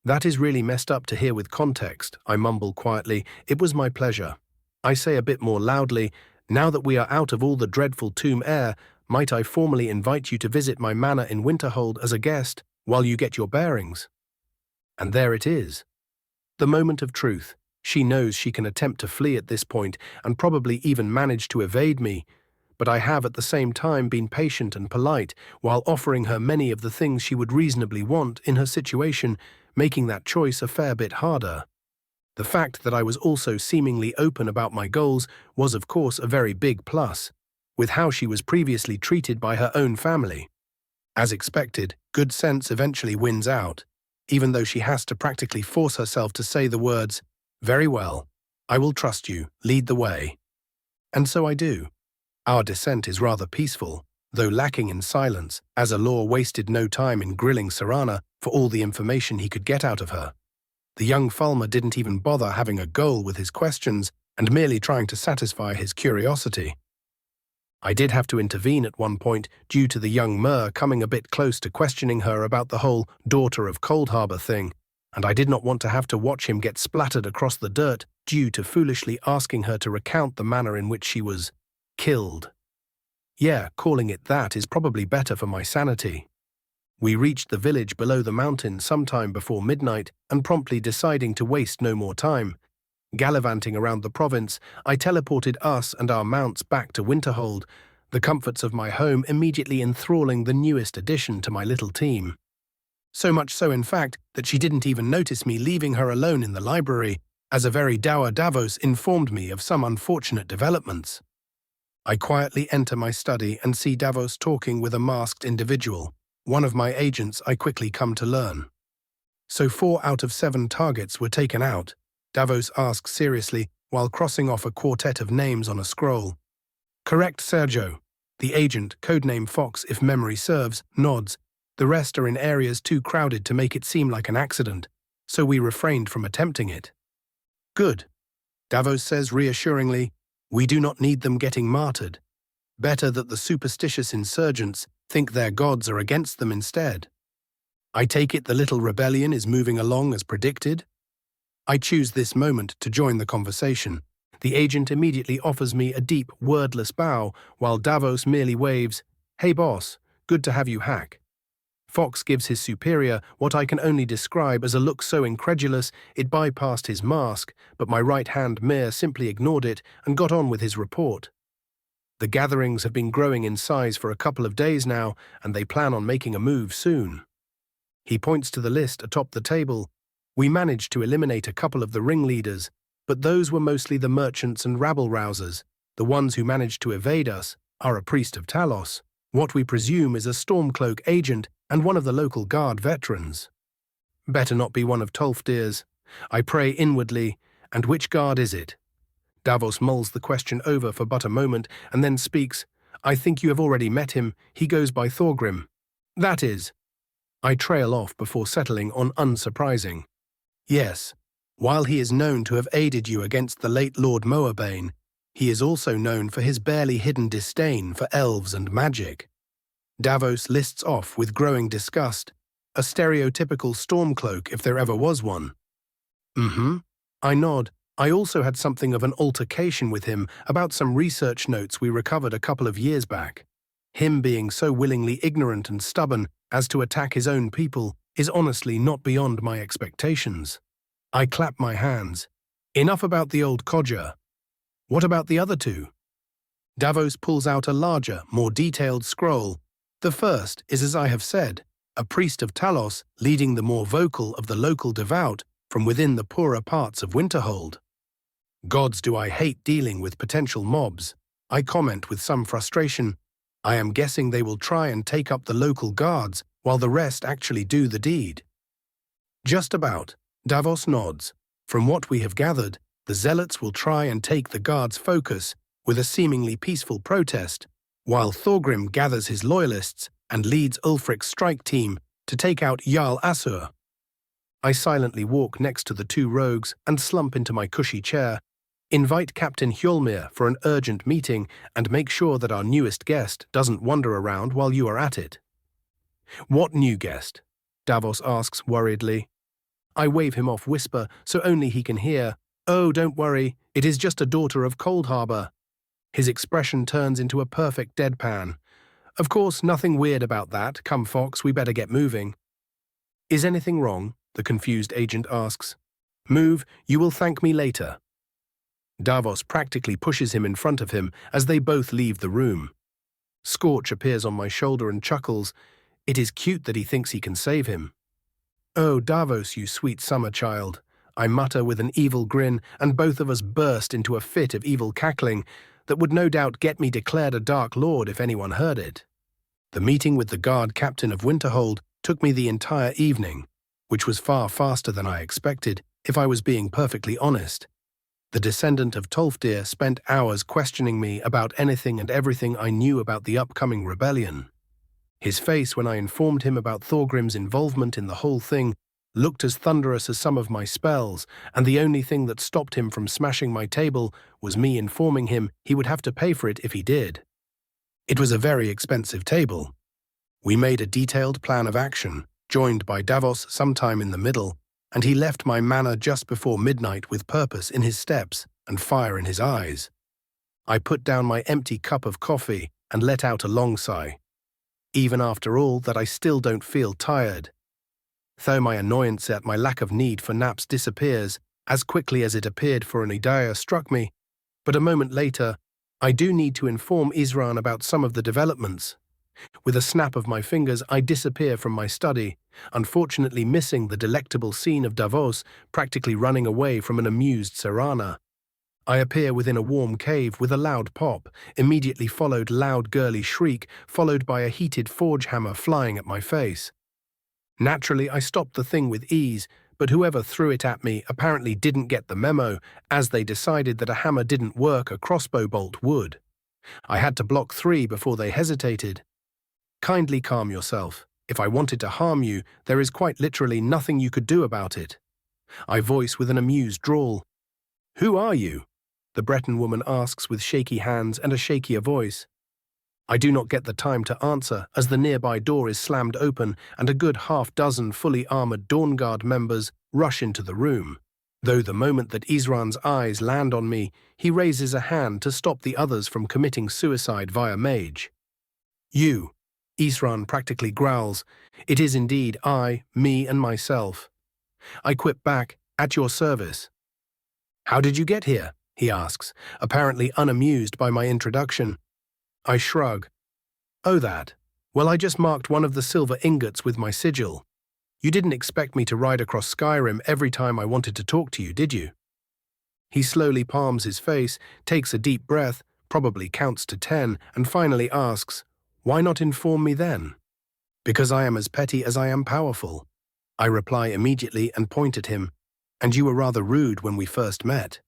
That is really messed up to hear with context, I mumble quietly. It was my pleasure. I say a bit more loudly, now that we are out of all the dreadful tomb air, might I formally invite you to visit my manor in Winterhold as a guest while you get your bearings? And there it is. The moment of truth. She knows she can attempt to flee at this point and probably even manage to evade me, but I have at the same time been patient and polite while offering her many of the things she would reasonably want in her situation, making that choice a fair bit harder. The fact that I was also seemingly open about my goals was of course a very big plus, with how she was previously treated by her own family. As expected, good sense eventually wins out, even though she has to practically force herself to say the words, "Very well, I will trust you, lead the way." And so I do. Our descent is rather peaceful, though lacking in silence, as Alor wasted no time in grilling Serana for all the information he could get out of her. The young Falmer didn't even bother having a goal with his questions and merely trying to satisfy his curiosity. I did have to intervene at one point due to the young Mer coming a bit close to questioning her about the whole daughter of Cold Harbor thing, and I did not want to have to watch him get splattered across the dirt due to foolishly asking her to recount the manner in which she was killed. Yeah, calling it that is probably better for my sanity. We reached the village below the mountain sometime before midnight and promptly deciding to waste no more time. Gallivanting around the province, I teleported us and our mounts back to Winterhold, the comforts of my home immediately enthralling the newest addition to my little team. So much so, in fact, that she didn't even notice me leaving her alone in the library, as a very dour Davos informed me of some unfortunate developments. I quietly enter my study and see Davos talking with a masked individual, one of my agents I quickly come to learn. So 4 out of 7 targets were taken out, Davos asks seriously while crossing off a quartet of names on a scroll. Correct, Sergio. The agent, codename Fox if memory serves, nods. The rest are in areas too crowded to make it seem like an accident, so we refrained from attempting it. Good. Davos says reassuringly, we do not need them getting martyred. Better that the superstitious insurgents think their gods are against them instead. I take it the little rebellion is moving along as predicted? I choose this moment to join the conversation. The agent immediately offers me a deep, wordless bow, while Davos merely waves, "Hey boss, good to have you hack." Fox gives his superior what I can only describe as a look so incredulous it bypassed his mask, but my right-hand Mir simply ignored it and got on with his report. The gatherings have been growing in size for a couple of days now, and they plan on making a move soon. He points to the list atop the table. We managed to eliminate a couple of the ringleaders, but those were mostly the merchants and rabble-rousers. The ones who managed to evade us are a priest of Talos, what we presume is a Stormcloak agent and one of the local guard veterans. Better not be one of Tolfdir's. I pray inwardly, and which guard is it? Davos mulls the question over for but a moment and then speaks. I think you have already met him. He goes by Thorgrim. That is. I trail off before settling on unsurprising. Yes, while he is known to have aided you against the late Lord Moabane, he is also known for his barely hidden disdain for elves and magic. Davos lists off with growing disgust, a stereotypical Stormcloak if there ever was one. I nod. I also had something of an altercation with him about some research notes we recovered a couple of years back. Him being so willingly ignorant and stubborn as to attack his own people is honestly not beyond my expectations. I clap my hands. Enough about the old codger. What about the other two? Davos pulls out a larger, more detailed scroll. The first is, as I have said, a priest of Talos leading the more vocal of the local devout from within the poorer parts of Winterhold. Gods, do I hate dealing with potential mobs. I comment with some frustration. I am guessing they will try and take up the local guards while the rest actually do the deed. Just about. Davos nods. From what we have gathered, the zealots will try and take the guards' focus with a seemingly peaceful protest, while Thorgrim gathers his loyalists and leads Ulfric's strike team to take out Jarl Asur. I silently walk next to the two rogues and slump into my cushy chair. Invite Captain Hjolmir for an urgent meeting and make sure that our newest guest doesn't wander around while you are at it. What new guest? Davos asks worriedly. I wave him off whisper so only he can hear. Oh, don't worry, it is just a daughter of Coldharbour. His expression turns into a perfect deadpan. Of course, nothing weird about that. Come, Fox, we better get moving. Is anything wrong? The confused agent asks. Move, you will thank me later. Davos practically pushes him in front of him as they both leave the room. Scorch appears on my shoulder and chuckles. It is cute that he thinks he can save him. Oh, Davos, you sweet summer child, I mutter with an evil grin, and both of us burst into a fit of evil cackling that would no doubt get me declared a Dark Lord if anyone heard it. The meeting with the guard captain of Winterhold took me the entire evening, which was far faster than I expected, if I was being perfectly honest. The descendant of Tolfdir spent hours questioning me about anything and everything I knew about the upcoming rebellion. His face when I informed him about Thorgrim's involvement in the whole thing looked as thunderous as some of my spells, and the only thing that stopped him from smashing my table was me informing him he would have to pay for it if he did. It was a very expensive table. We made a detailed plan of action, joined by Davos sometime in the middle, and he left my manor just before midnight with purpose in his steps and fire in his eyes. I put down my empty cup of coffee and let out a long sigh. Even after all that, I still don't feel tired. Though my annoyance at my lack of need for naps disappears as quickly as it appeared for an idea struck me, but a moment later, I do need to inform Isran about some of the developments. With a snap of my fingers, I disappear from my study, unfortunately missing the delectable scene of Davos practically running away from an amused Serana. I appear within a warm cave with a loud pop, immediately followed loud girly shriek, followed by a heated forge hammer flying at my face. Naturally, I stopped the thing with ease, but whoever threw it at me apparently didn't get the memo, as they decided that a hammer didn't work, a crossbow bolt would. I had to block 3 before they hesitated. Kindly calm yourself. If I wanted to harm you, there is quite literally nothing you could do about it. I voice with an amused drawl. Who are you? The Breton woman asks with shaky hands and a shakier voice. I do not get the time to answer as the nearby door is slammed open and a good half-dozen fully armored Dawn Guard members rush into the room. Though the moment that Isran's eyes land on me, he raises a hand to stop the others from committing suicide via mage. You. Isran practically growls. It is indeed I, me and myself. I quip back, at your service. How did you get here? He asks, apparently unamused by my introduction. I shrug. Oh, that. Well, I just marked one of the silver ingots with my sigil. You didn't expect me to ride across Skyrim every time I wanted to talk to you, did you? He slowly palms his face, takes a deep breath, probably counts to 10, and finally asks, why not inform me then? Because I am as petty as I am powerful. I reply immediately and point at him, and you were rather rude when we first met.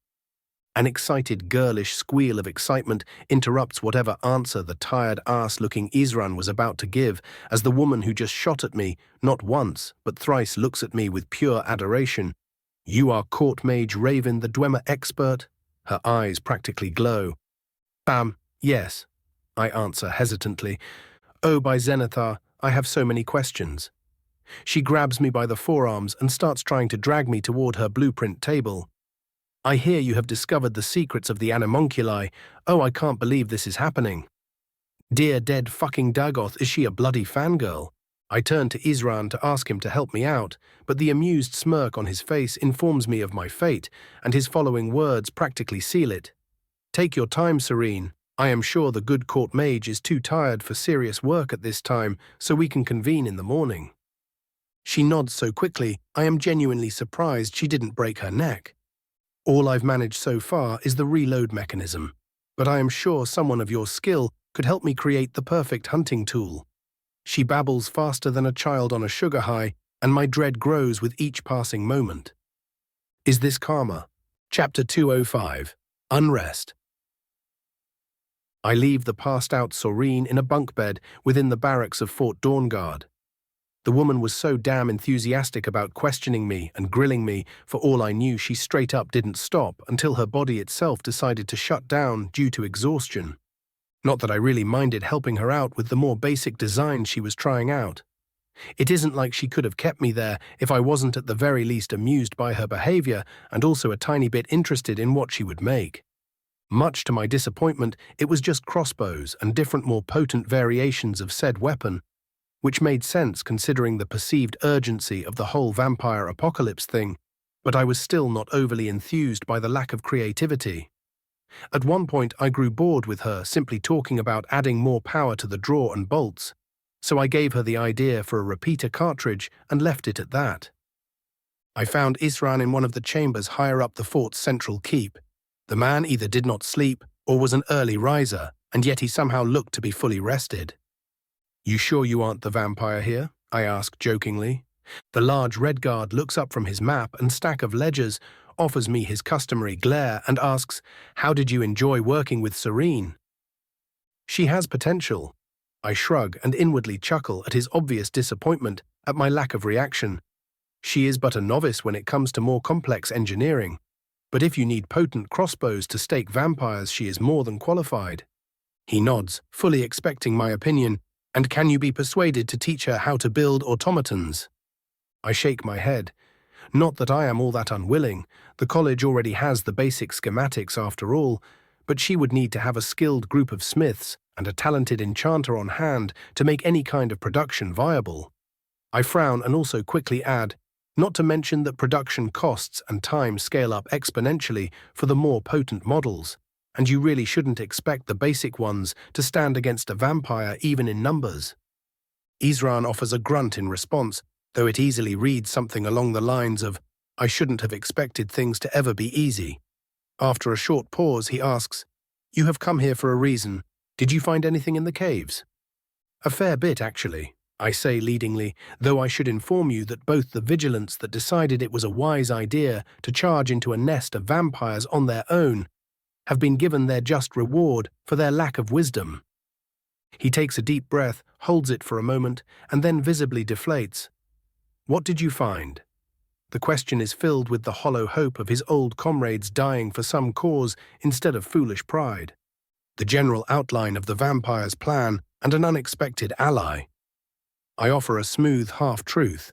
An excited, girlish squeal of excitement interrupts whatever answer the tired ass-looking Isran was about to give, as the woman who just shot at me, not once, but thrice looks at me with pure adoration. You are Court Mage Raven, the Dwemer expert? Her eyes practically glow. Yes, I answer hesitantly. Oh, by Zenithar, I have so many questions. She grabs me by the forearms and starts trying to drag me toward her blueprint table. I hear you have discovered the secrets of the Animunculi. Oh, I can't believe this is happening. Dear dead fucking Dagoth, is she a bloody fangirl? I turn to Isran to ask him to help me out, but the amused smirk on his face informs me of my fate, and his following words practically seal it. Take your time, Serene. I am sure the good court mage is too tired for serious work at this time, so we can convene in the morning. She nods so quickly, I am genuinely surprised she didn't break her neck. All I've managed so far is the reload mechanism, but I am sure someone of your skill could help me create the perfect hunting tool. She babbles faster than a child on a sugar high, and my dread grows with each passing moment. Is this karma? Chapter 205. Unrest. I leave the passed-out Soreen in a bunk bed within the barracks of Fort Dawnguard. The woman was so damn enthusiastic about questioning me and grilling me, for all I knew she straight up didn't stop until her body itself decided to shut down due to exhaustion. Not that I really minded helping her out with the more basic design she was trying out. It isn't like she could have kept me there if I wasn't at the very least amused by her behavior and also a tiny bit interested in what she would make. Much to my disappointment, it was just crossbows and different more potent variations of said weapon, which made sense considering the perceived urgency of the whole vampire apocalypse thing, but I was still not overly enthused by the lack of creativity. At one point I grew bored with her simply talking about adding more power to the draw and bolts, so I gave her the idea for a repeater cartridge and left it at that. I found Isran in one of the chambers higher up the fort's central keep. The man either did not sleep or was an early riser, and yet he somehow looked to be fully rested. You sure you aren't the vampire here? I ask jokingly. The large red guard looks up from his map and stack of ledgers, offers me his customary glare, and asks, how did you enjoy working with Serene? She has potential. I shrug and inwardly chuckle at his obvious disappointment at my lack of reaction. She is but a novice when it comes to more complex engineering, but if you need potent crossbows to stake vampires, she is more than qualified. He nods, fully expecting my opinion. And can you be persuaded to teach her how to build automatons? I shake my head. Not that I am all that unwilling. The college already has the basic schematics after all, but she would need to have a skilled group of smiths and a talented enchanter on hand to make any kind of production viable. I frown and also quickly add, not to mention that production costs and time scale up exponentially for the more potent models, and you really shouldn't expect the basic ones to stand against a vampire even in numbers. Isran offers a grunt in response, though it easily reads something along the lines of, I shouldn't have expected things to ever be easy. After a short pause, he asks, you have come here for a reason. Did you find anything in the caves? A fair bit, actually, I say leadingly, though I should inform you that both the vigilants that decided it was a wise idea to charge into a nest of vampires on their own have been given their just reward for their lack of wisdom. He takes a deep breath, holds it for a moment, and then visibly deflates. What did you find? The question is filled with the hollow hope of his old comrades dying for some cause instead of foolish pride. The general outline of the vampire's plan and an unexpected ally. I offer a smooth half-truth.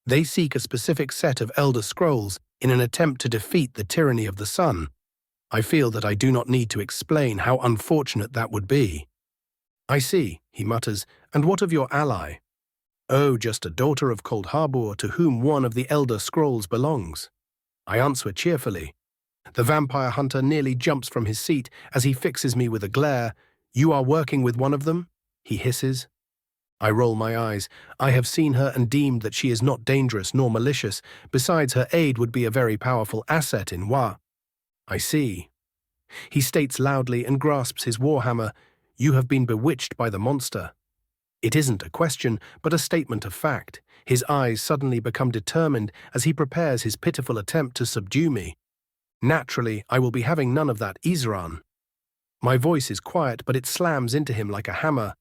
They seek a specific set of Elder Scrolls in an attempt to defeat the tyranny of the sun. I feel that I do not need to explain how unfortunate that would be. I see, he mutters, and what of your ally? Oh, just a daughter of Cold Harbour to whom one of the Elder Scrolls belongs. I answer cheerfully. The vampire hunter nearly jumps from his seat as he fixes me with a glare. You are working with one of them? He hisses. I roll my eyes. I have seen her and deemed that she is not dangerous nor malicious. Besides, her aid would be a very powerful asset in Wa. I see. He states loudly and grasps his warhammer. You have been bewitched by the monster. It isn't a question, but a statement of fact. His eyes suddenly become determined as he prepares his pitiful attempt to subdue me. Naturally, I will be having none of that, Izaran. My voice is quiet, but it slams into him like a hammer.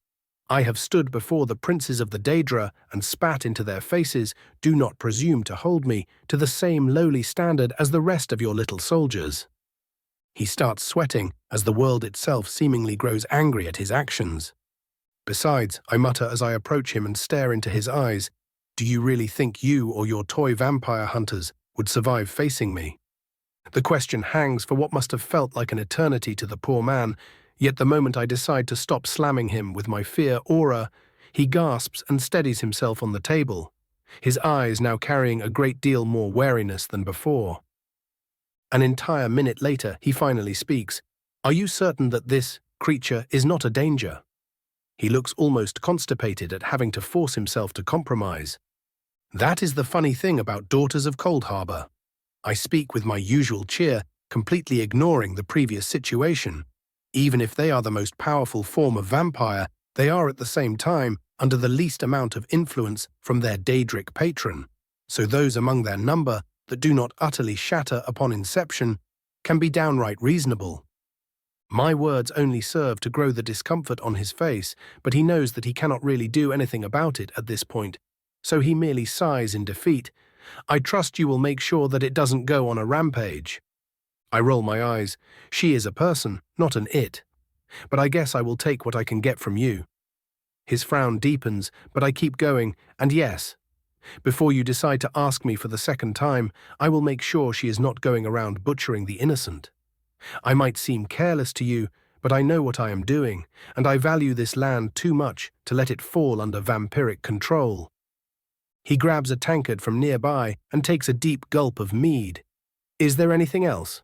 I have stood before the princes of the Daedra and spat into their faces. Do not presume to hold me to the same lowly standard as the rest of your little soldiers. He starts sweating as the world itself seemingly grows angry at his actions. Besides, I mutter as I approach him and stare into his eyes, do you really think you or your toy vampire hunters would survive facing me? The question hangs for what must have felt like an eternity to the poor man, yet the moment I decide to stop slamming him with my fear aura, he gasps and steadies himself on the table, his eyes now carrying a great deal more wariness than before. An entire minute later, he finally speaks. Are you certain that this creature is not a danger? He looks almost constipated at having to force himself to compromise. That is the funny thing about Daughters of Cold Harbour. I speak with my usual cheer, completely ignoring the previous situation. Even if they are the most powerful form of vampire, they are at the same time under the least amount of influence from their Daedric patron, so those among their number that do not utterly shatter upon inception can be downright reasonable. My words only serve to grow the discomfort on his face, but he knows that he cannot really do anything about it at this point, so he merely sighs in defeat. I trust you will make sure that it doesn't go on a rampage. I roll my eyes. She is a person, not an it. But I guess I will take what I can get from you. His frown deepens, but I keep going, and yes. Before you decide to ask me for the second time, I will make sure she is not going around butchering the innocent. I might seem careless to you, but I know what I am doing, and I value this land too much to let it fall under vampiric control. He grabs a tankard from nearby and takes a deep gulp of mead. Is there anything else?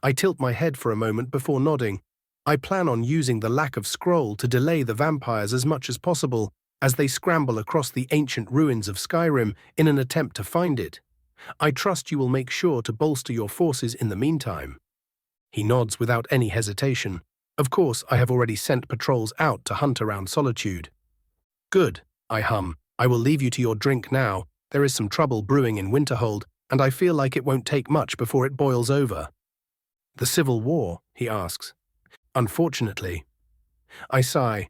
I tilt my head for a moment before nodding. I plan on using the lack of scroll to delay the vampires as much as possible as they scramble across the ancient ruins of Skyrim in an attempt to find it. I trust you will make sure to bolster your forces in the meantime. He nods without any hesitation. Of course, I have already sent patrols out to hunt around Solitude. Good, I hum. I will leave you to your drink now. There is some trouble brewing in Winterhold, and I feel like it won't take much before it boils over. The Civil War, he asks. Unfortunately. I sigh.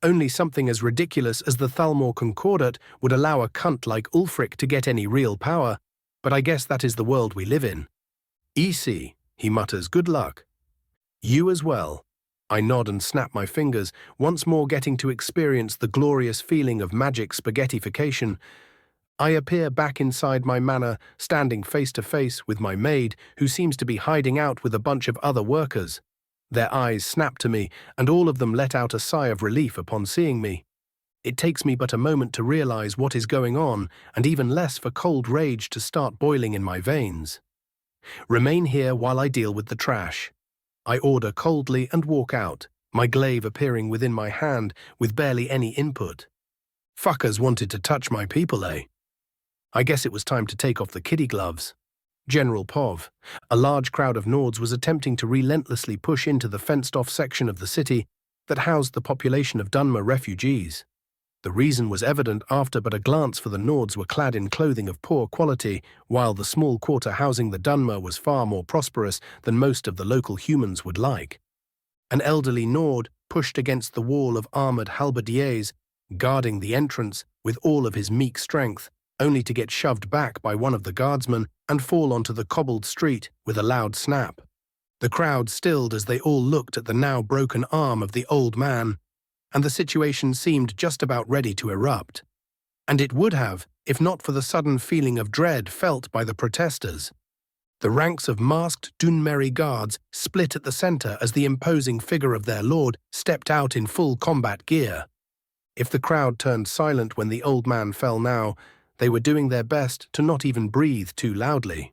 Only something as ridiculous as the Thalmor Concordat would allow a cunt like Ulfric to get any real power, but I guess that is the world we live in. EC, he mutters, good luck. You as well. I nod and snap my fingers, once more getting to experience the glorious feeling of magic spaghettification. I appear back inside my manor, standing face to face with my maid, who seems to be hiding out with a bunch of other workers. Their eyes snap to me, and all of them let out a sigh of relief upon seeing me. It takes me but a moment to realize what is going on, and even less for cold rage to start boiling in my veins. Remain here while I deal with the trash. I order coldly and walk out, my glaive appearing within my hand with barely any input. Fuckers wanted to touch my people, eh? I guess it was time to take off the kiddie gloves. General Pov, a large crowd of Nords was attempting to relentlessly push into the fenced-off section of the city that housed the population of Dunmer refugees. The reason was evident after but a glance, for the Nords were clad in clothing of poor quality, while the small quarter housing the Dunmer was far more prosperous than most of the local humans would like. An elderly Nord pushed against the wall of armored halberdiers, guarding the entrance with all of his meek strength, only to get shoved back by one of the guardsmen and fall onto the cobbled street with a loud snap. The crowd stilled as they all looked at the now broken arm of the old man, and the situation seemed just about ready to erupt. And it would have, if not for the sudden feeling of dread felt by the protesters. The ranks of masked Dunmeri guards split at the center as the imposing figure of their lord stepped out in full combat gear. If the crowd turned silent when the old man fell now, they were doing their best to not even breathe too loudly.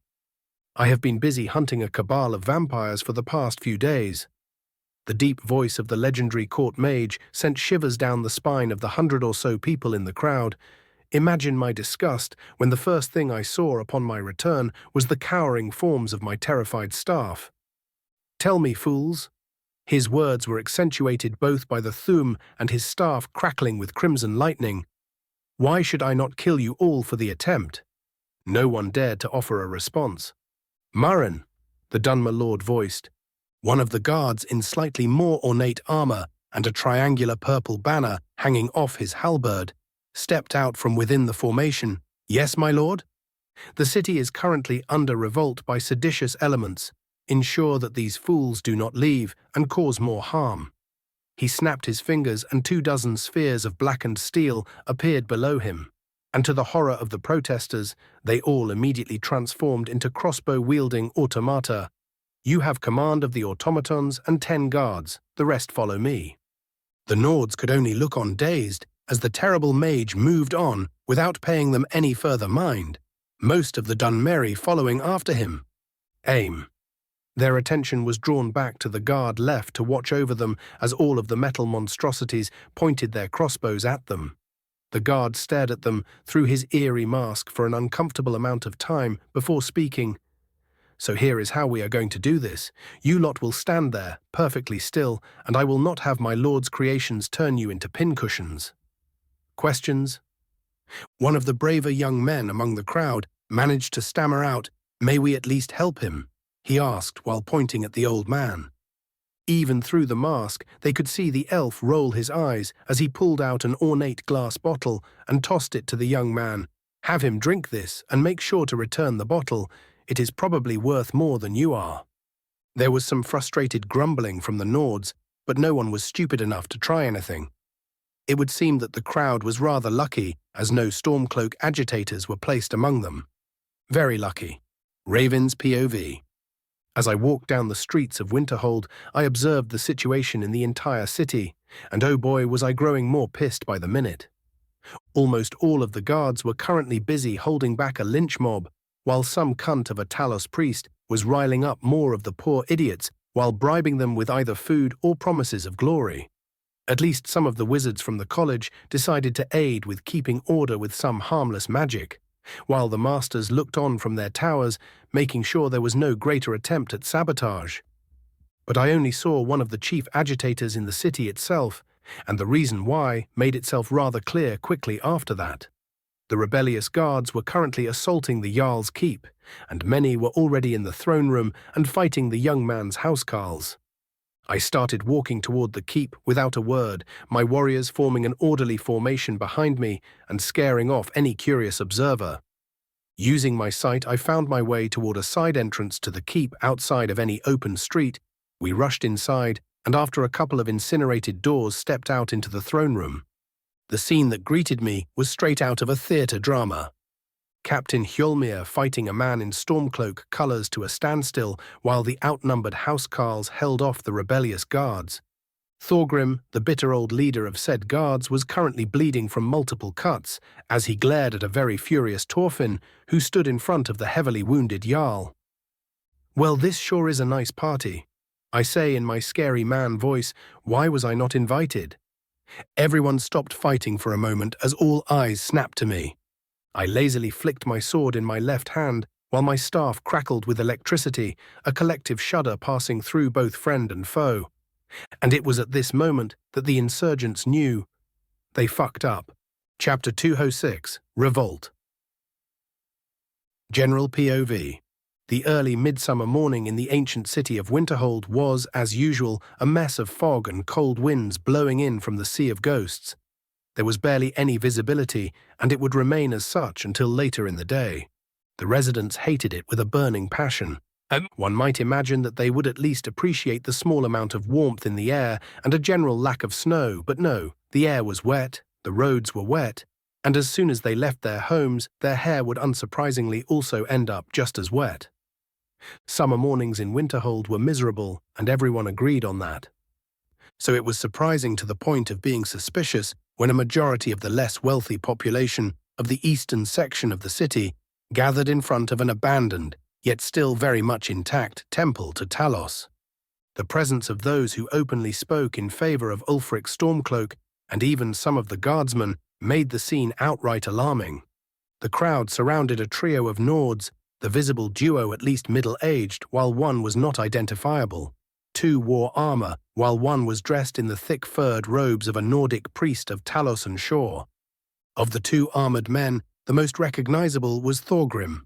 I have been busy hunting a cabal of vampires for the past few days. The deep voice of the legendary court mage sent shivers down the spine of the 100 or so people in the crowd. Imagine my disgust when the first thing I saw upon my return was the cowering forms of my terrified staff. "Tell me, fools." His words were accentuated both by the Thum and his staff crackling with crimson lightning. "Why should I not kill you all for the attempt?" No one dared to offer a response. "Murren," the Dunmer lord voiced. One of the guards in slightly more ornate armor and a triangular purple banner hanging off his halberd stepped out from within the formation. "Yes, my lord? The city is currently under revolt by seditious elements. Ensure that these fools do not leave and cause more harm." He snapped his fingers and 24 spheres of blackened steel appeared below him, and to the horror of the protesters, they all immediately transformed into crossbow-wielding automata. "You have command of the automatons and 10 guards, the rest follow me." The Nords could only look on dazed as the terrible mage moved on without paying them any further mind, most of the Dunmeri following after him. Aim. Their attention was drawn back to the guard left to watch over them as all of the metal monstrosities pointed their crossbows at them. The guard stared at them through his eerie mask for an uncomfortable amount of time before speaking. "So here is how we are going to do this. You lot will stand there, perfectly still, and I will not have my lord's creations turn you into pincushions." Questions? One of the braver young men among the crowd managed to stammer out, "May we at least help him?" he asked while pointing at the old man. Even through the mask, they could see the elf roll his eyes as he pulled out an ornate glass bottle and tossed it to the young man. "Have him drink this and make sure to return the bottle. It is probably worth more than you are." There was some frustrated grumbling from the Nords, but no one was stupid enough to try anything. It would seem that the crowd was rather lucky, as no Stormcloak agitators were placed among them. Very lucky. Raven's POV. As I walked down the streets of Winterhold, I observed the situation in the entire city, and oh boy was I growing more pissed by the minute. Almost all of the guards were currently busy holding back a lynch mob, while some cunt of a Talos priest was riling up more of the poor idiots while bribing them with either food or promises of glory. At least some of the wizards from the college decided to aid with keeping order with some harmless magic, while the masters looked on from their towers, making sure there was no greater attempt at sabotage. But I only saw one of the chief agitators in the city itself, and the reason why made itself rather clear quickly after that. The rebellious guards were currently assaulting the Jarl's keep, and many were already in the throne room and fighting the young man's housecarls. I started walking toward the keep without a word, my warriors forming an orderly formation behind me and scaring off any curious observer. Using my sight, I found my way toward a side entrance to the keep outside of any open street. We rushed inside, and after a couple of incinerated doors stepped out into the throne room. The scene that greeted me was straight out of a theatre drama. Captain Hjolmir fighting a man in Stormcloak colours to a standstill while the outnumbered housecarls held off the rebellious guards. Thorgrim, the bitter old leader of said guards, was currently bleeding from multiple cuts as he glared at a very furious Torfin who stood in front of the heavily wounded Jarl. "Well, this sure is a nice party," I say in my scary man voice. Why was I not invited? Everyone stopped fighting for a moment as all eyes snapped to me. I lazily flicked my sword in my left hand while my staff crackled with electricity, a collective shudder passing through both friend and foe. And it was at this moment that the insurgents knew they fucked up. Chapter 206, Revolt. General POV. The early midsummer morning in the ancient city of Winterhold was, as usual, a mess of fog and cold winds blowing in from the Sea of Ghosts. There was barely any visibility, and it would remain as such until later in the day. The residents hated it with a burning passion. One might imagine that they would at least appreciate the small amount of warmth in the air and a general lack of snow, but no, the air was wet, the roads were wet, and as soon as they left their homes, their hair would unsurprisingly also end up just as wet. Summer mornings in Winterhold were miserable, and everyone agreed on that. So it was surprising to the point of being suspicious when a majority of the less wealthy population of the eastern section of the city gathered in front of an abandoned, yet still very much intact, temple to Talos. The presence of those who openly spoke in favor of Ulfric Stormcloak and even some of the guardsmen made the scene outright alarming. The crowd surrounded a trio of Nords, the visible duo at least middle-aged, while one was not identifiable. Two wore armor, while one was dressed in the thick furred robes of a Nordic priest of Talos and Shore. Of the two armored men, the most recognizable was Thorgrim,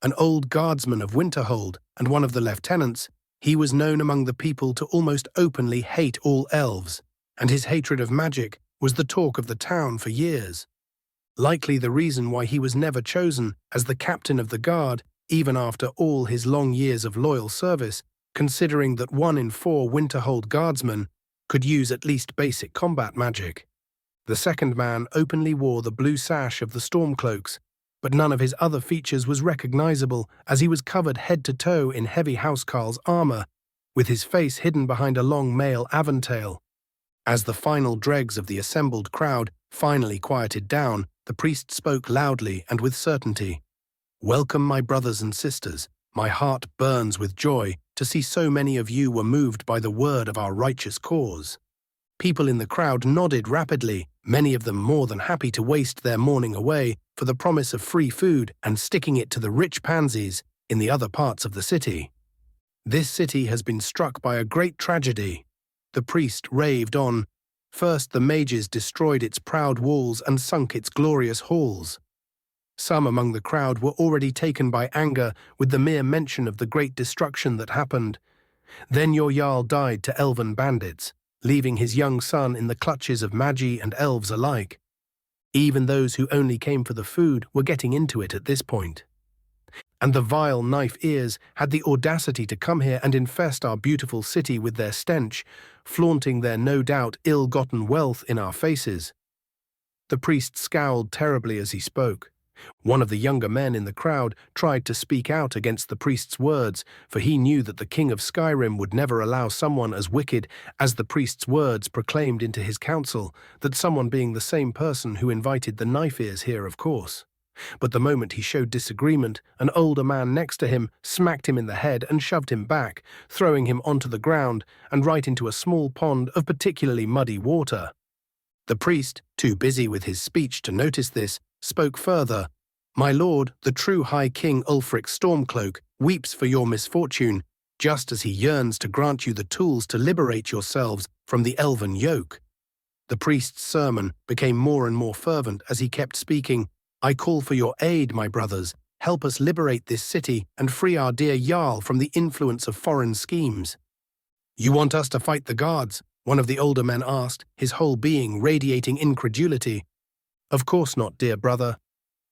an old guardsman of Winterhold and one of the lieutenants. He was known among the people to almost openly hate all elves, and his hatred of magic was the talk of the town for years. Likely the reason why he was never chosen as the captain of the guard, even after all his long years of loyal service, considering that 1 in 4 Winterhold guardsmen could use at least basic combat magic. The second man openly wore the blue sash of the Stormcloaks, but none of his other features was recognizable as he was covered head to toe in heavy housecarl's armor, with his face hidden behind a long mail aventail. As the final dregs of the assembled crowd finally quieted down, the priest spoke loudly and with certainty. "Welcome, my brothers and sisters. My heart burns with joy to see so many of you were moved by the word of our righteous cause." People in the crowd nodded rapidly, many of them more than happy to waste their morning away for the promise of free food and sticking it to the rich pansies in the other parts of the city. "This city has been struck by a great tragedy," the priest raved on. "First, the mages destroyed its proud walls and sunk its glorious halls. Some among the crowd were already taken by anger with the mere mention of the great destruction that happened. Then your Jarl died to elven bandits, leaving his young son in the clutches of magi and elves alike. Even those who only came for the food were getting into it at this point. And the vile knife-ears had the audacity to come here and infest our beautiful city with their stench, flaunting their no doubt ill-gotten wealth in our faces." The priest scowled terribly as he spoke. One of the younger men in the crowd tried to speak out against the priest's words, for he knew that the king of Skyrim would never allow someone as wicked as the priest's words proclaimed into his council, that someone being the same person who invited the knife-ears here, of course. But the moment he showed disagreement, an older man next to him smacked him in the head and shoved him back, throwing him onto the ground and right into a small pond of particularly muddy water. The priest, too busy with his speech to notice this, spoke further. "My lord, the true High King Ulfric Stormcloak, weeps for your misfortune, just as he yearns to grant you the tools to liberate yourselves from the elven yoke." The priest's sermon became more and more fervent as he kept speaking. "I call for your aid, my brothers. Help us liberate this city and free our dear Jarl from the influence of foreign schemes." "You want us to fight the guards?" one of the older men asked, his whole being radiating incredulity. "Of course not, dear brother."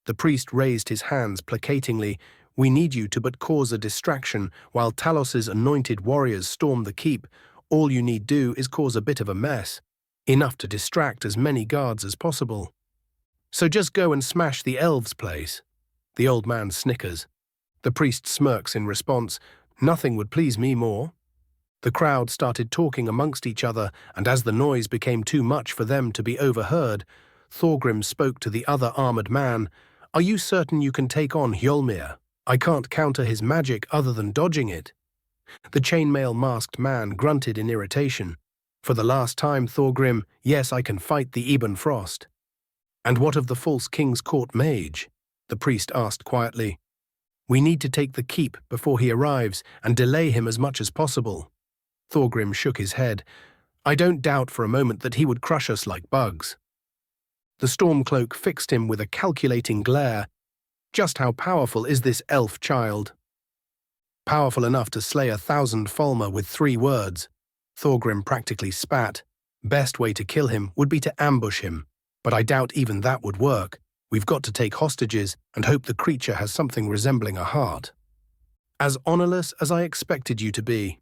The priest raised his hands placatingly. "We need you to but cause a distraction while Talos's anointed warriors storm the keep. All you need do is cause a bit of a mess, enough to distract as many guards as possible. So just go and smash the elves' place." The old man snickers. The priest smirks in response. "Nothing would please me more." The crowd started talking amongst each other, and as the noise became too much for them to be overheard, Thorgrim spoke to the other armored man. "Are you certain you can take on Hjolmir? I can't counter his magic other than dodging it." The chainmail-masked man grunted in irritation. "For the last time, Thorgrim, yes, I can fight the Ebon Frost." "And what of the false King's Court mage?" the priest asked quietly. "We need to take the keep before he arrives and delay him as much as possible." Thorgrim shook his head. "I don't doubt for a moment that he would crush us like bugs." The Stormcloak fixed him with a calculating glare. "Just how powerful is this elf child?" "Powerful enough to slay 1,000 Falmer with 3 words. Thorgrim practically spat. "Best way to kill him would be to ambush him, but I doubt even that would work. We've got to take hostages and hope the creature has something resembling a heart." "As honorless as I expected you to be."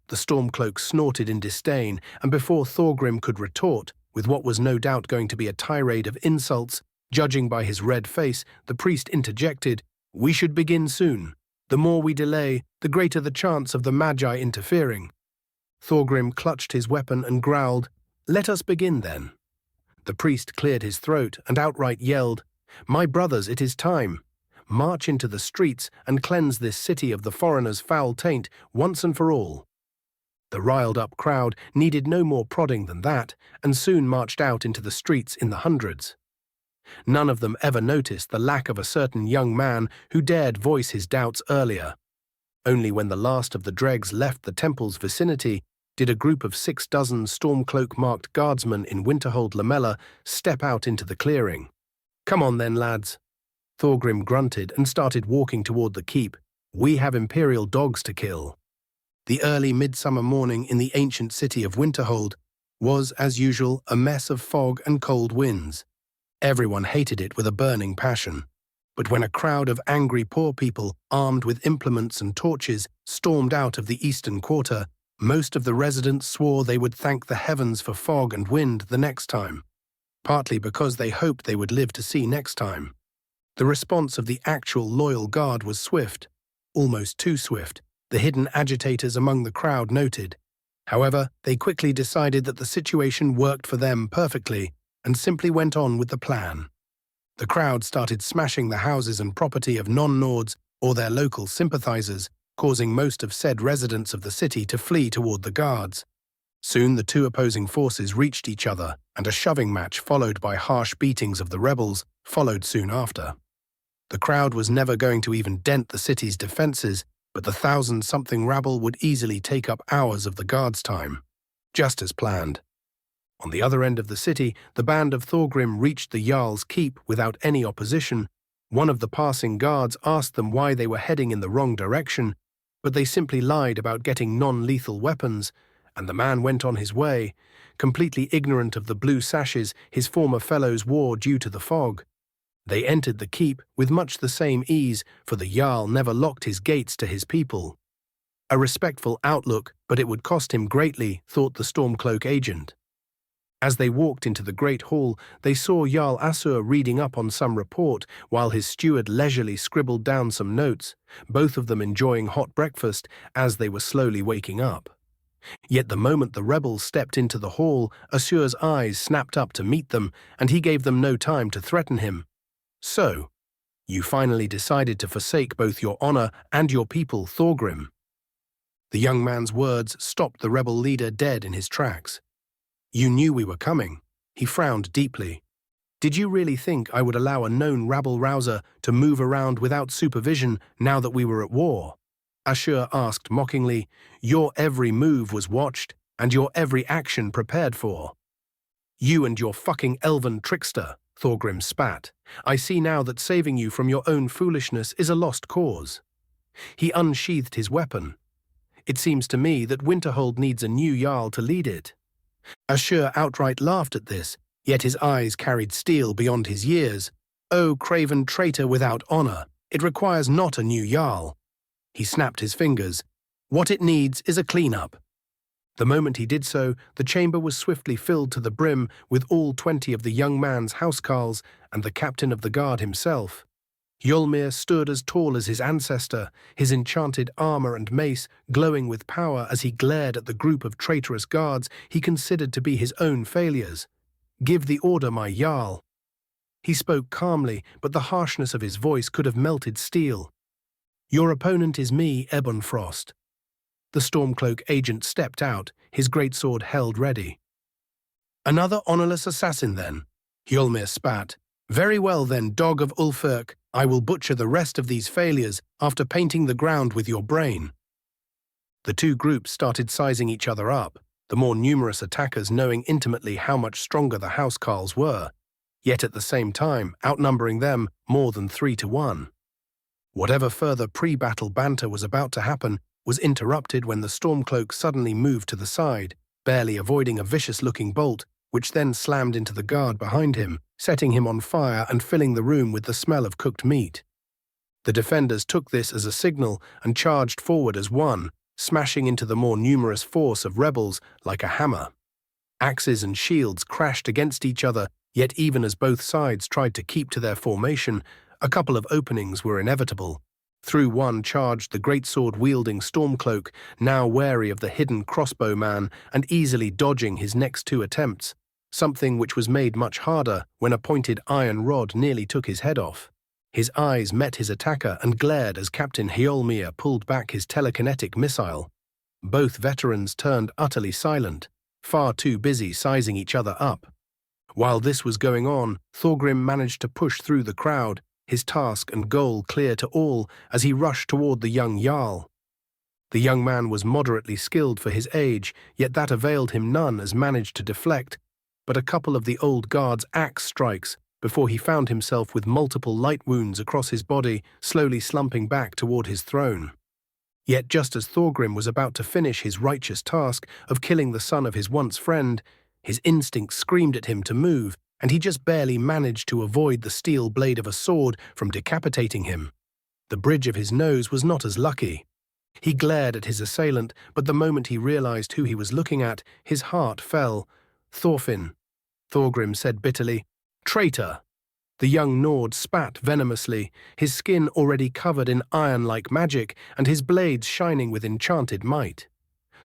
The Stormcloak snorted in disdain, and before Thorgrim could retort, with what was no doubt going to be a tirade of insults, judging by his red face, the priest interjected, "We should begin soon. The more we delay, the greater the chance of the Magi interfering. Thorgrim clutched his weapon and growled, "Let us begin then." The priest cleared his throat and outright yelled, "My brothers, it is time. March into the streets and cleanse this city of the foreigner's foul taint once and for all." The riled-up crowd needed no more prodding than that, and soon marched out into the streets in the hundreds. None of them ever noticed the lack of a certain young man who dared voice his doubts earlier. Only when the last of the dregs left the temple's vicinity did a group of 6 dozen stormcloak-marked guardsmen in Winterhold Lamella step out into the clearing. "Come on then, lads." Thorgrim grunted and started walking toward the keep. "We have imperial dogs to kill." The early midsummer morning in the ancient city of Winterhold was, as usual, a mess of fog and cold winds. Everyone hated it with a burning passion. But when a crowd of angry poor people, armed with implements and torches, stormed out of the eastern quarter, most of the residents swore they would thank the heavens for fog and wind the next time, partly because they hoped they would live to see next time. The response of the actual loyal guard was swift, almost too swift, the hidden agitators among the crowd noted. However, they quickly decided that the situation worked for them perfectly and simply went on with the plan. The crowd started smashing the houses and property of non-Nords or their local sympathizers, causing most of said residents of the city to flee toward the guards. Soon the two opposing forces reached each other, and a shoving match followed by harsh beatings of the rebels followed soon after. The crowd was never going to even dent the city's defenses, but the 1,000-something rabble would easily take up hours of the guards' time, just as planned. On the other end of the city, the band of Thorgrim reached the Jarl's keep without any opposition. One of the passing guards asked them why they were heading in the wrong direction, but they simply lied about getting non-lethal weapons, and the man went on his way, completely ignorant of the blue sashes his former fellows wore due to the fog. They entered the keep with much the same ease, for the Jarl never locked his gates to his people. A respectful outlook, but it would cost him greatly, thought the Stormcloak agent. As they walked into the great hall, they saw Jarl Assur reading up on some report, while his steward leisurely scribbled down some notes, both of them enjoying hot breakfast as they were slowly waking up. Yet the moment the rebels stepped into the hall, Assur's eyes snapped up to meet them, and he gave them no time to threaten him. "So, you finally decided to forsake both your honor and your people, Thorgrim." The young man's words stopped the rebel leader dead in his tracks. "You knew we were coming." He frowned deeply. "Did you really think I would allow a known rabble-rouser to move around without supervision now that we were at war?" Assur asked mockingly. "Your every move was watched, and your every action prepared for." "You and your fucking elven trickster," Thorgrim spat. "I see now that saving you from your own foolishness is a lost cause." He unsheathed his weapon. "It seems to me that Winterhold needs a new Jarl to lead it." Assur outright laughed at this, yet his eyes carried steel beyond his years. "O craven traitor without honor, it requires not a new Jarl." He snapped his fingers. "What it needs is a clean-up." The moment he did so, the chamber was swiftly filled to the brim with all 20 of the young man's housecarls and the captain of the guard himself. Yolmir stood as tall as his ancestor, his enchanted armor and mace glowing with power as he glared at the group of traitorous guards he considered to be his own failures. "Give the order, my Jarl." He spoke calmly, but the harshness of his voice could have melted steel. "Your opponent is me, Ebon Frost." The Stormcloak agent stepped out, his greatsword held ready. "Another honorless assassin, then?" Hjolmir spat. "Very well, then, dog of Ulfirk. I will butcher the rest of these failures after painting the ground with your brain." The two groups started sizing each other up, the more numerous attackers knowing intimately how much stronger the housecarls were, yet at the same time outnumbering them more than 3-1. Whatever further pre-battle banter was about to happen was interrupted when the Stormcloak suddenly moved to the side, barely avoiding a vicious-looking bolt, which then slammed into the guard behind him, setting him on fire and filling the room with the smell of cooked meat. The defenders took this as a signal and charged forward as one, smashing into the more numerous force of rebels like a hammer. Axes and shields crashed against each other, yet even as both sides tried to keep to their formation, a couple of openings were inevitable. Through one charged the greatsword-wielding Stormcloak, now wary of the hidden crossbowman and easily dodging his next two attempts, something which was made much harder when a pointed iron rod nearly took his head off. His eyes met his attacker and glared as Captain Hjolmir pulled back his telekinetic missile. Both veterans turned utterly silent, far too busy sizing each other up. While this was going on, Thorgrim managed to push through the crowd, his task and goal clear to all as he rushed toward the young Jarl. The young man was moderately skilled for his age, yet that availed him none as managed to deflect but a couple of the old guard's axe strikes before he found himself with multiple light wounds across his body, slowly slumping back toward his throne. Yet just as Thorgrim was about to finish his righteous task of killing the son of his once friend, his instinct screamed at him to move, and he just barely managed to avoid the steel blade of a sword from decapitating him. The bridge of his nose was not as lucky. He glared at his assailant, but the moment he realized who he was looking at, his heart fell. "Thorfinn," Thorgrim said bitterly. "Traitor!" The young Nord spat venomously, his skin already covered in iron-like magic and his blades shining with enchanted might.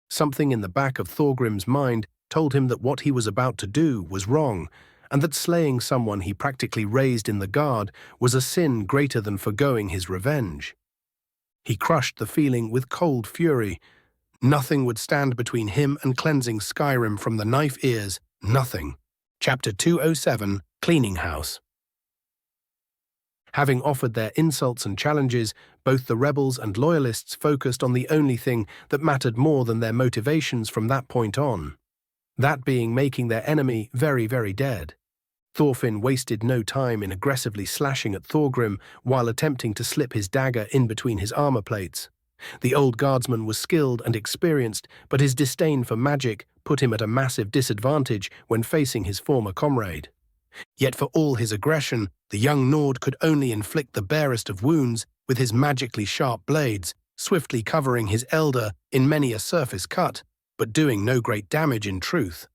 Something in the back of Thorgrim's mind told him that what he was about to do was wrong, and that slaying someone he practically raised in the guard was a sin greater than forgoing his revenge. He crushed the feeling with cold fury. Nothing would stand between him and cleansing Skyrim from the knife ears, nothing. Chapter 207, Cleaning House. Having offered their insults and challenges, both the rebels and loyalists focused on the only thing that mattered more than their motivations from that point on. That being making their enemy very, very dead. Thorfinn wasted no time in aggressively slashing at Thorgrim while attempting to slip his dagger in between his armor plates. The old guardsman was skilled and experienced, but his disdain for magic put him at a massive disadvantage when facing his former comrade. Yet for all his aggression, the young Nord could only inflict the barest of wounds with his magically sharp blades, swiftly covering his elder in many a surface cut, but doing no great damage in truth.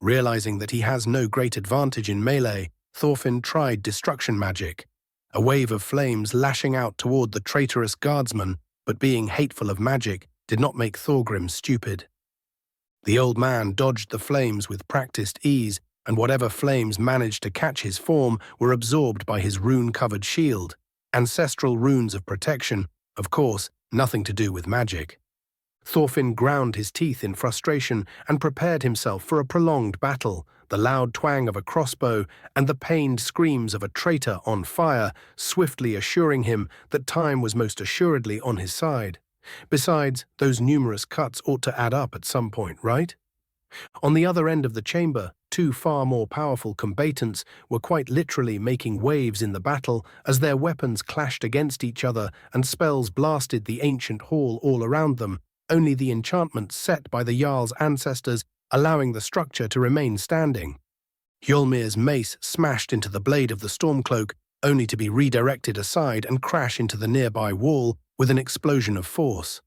Realizing that he has no great advantage in melee, Thorfinn tried destruction magic, a wave of flames lashing out toward the traitorous guardsman, but being hateful of magic did not make Thorgrim stupid. The old man dodged the flames with practiced ease, and whatever flames managed to catch his form were absorbed by his rune-covered shield. Ancestral runes of protection, of course, nothing to do with magic. Thorfinn ground his teeth in frustration and prepared himself for a prolonged battle, the loud twang of a crossbow and the pained screams of a traitor on fire, swiftly assuring him that time was most assuredly on his side. Besides, those numerous cuts ought to add up at some point, right? On the other end of the chamber, two far more powerful combatants were quite literally making waves in the battle as their weapons clashed against each other and spells blasted the ancient hall all around them, only the enchantments set by the Jarl's ancestors allowing the structure to remain standing. Hjolmir's mace smashed into the blade of the Stormcloak, only to be redirected aside and crash into the nearby wall with an explosion of force.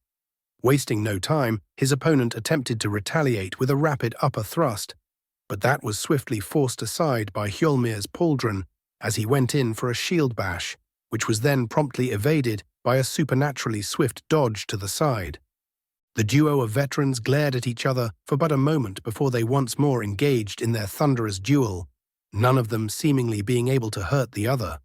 Wasting no time, his opponent attempted to retaliate with a rapid upper thrust, but that was swiftly forced aside by Hjolmir's pauldron as he went in for a shield bash, which was then promptly evaded by a supernaturally swift dodge to the side. The duo of veterans glared at each other for but a moment before they once more engaged in their thunderous duel, none of them seemingly being able to hurt the other.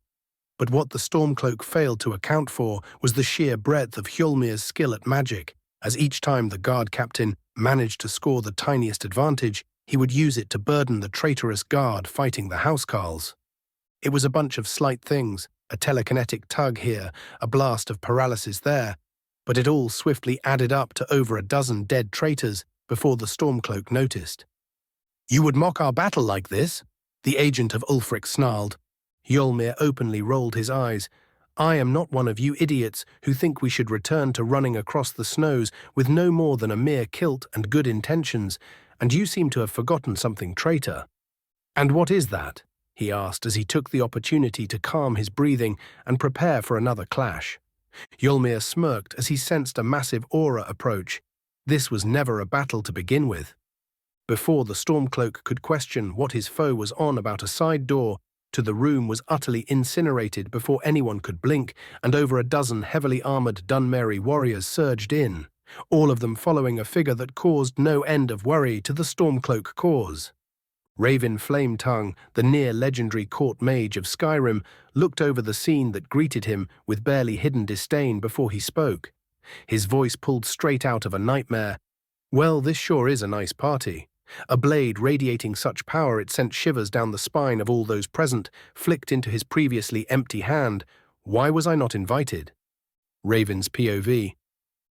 But what the Stormcloak failed to account for was the sheer breadth of Hjolmir's skill at magic, as each time the guard captain managed to score the tiniest advantage, he would use it to burden the traitorous guard fighting the housecarls. It was a bunch of slight things, a telekinetic tug here, a blast of paralysis there, but it all swiftly added up to over a dozen dead traitors before the Stormcloak noticed. "You would mock our battle like this?" the agent of Ulfric snarled. Hjolmir openly rolled his eyes. "I am not one of you idiots who think we should return to running across the snows with no more than a mere kilt and good intentions, and you seem to have forgotten something, traitor." "And what is that?" he asked as he took the opportunity to calm his breathing and prepare for another clash. Hjolmir smirked as he sensed a massive aura approach. This was never a battle to begin with. Before the Stormcloak could question what his foe was on about a side door, to the room was utterly incinerated before anyone could blink, and over a dozen heavily armored Dunmeri warriors surged in, all of them following a figure that caused no end of worry to the Stormcloak cause. Raven Flametongue, the near-legendary court mage of Skyrim, looked over the scene that greeted him with barely hidden disdain before he spoke. His voice pulled straight out of a nightmare. "Well, this sure is a nice party." A blade radiating such power it sent shivers down the spine of all those present, flicked into his previously empty hand. Why was I not invited? Raven's POV.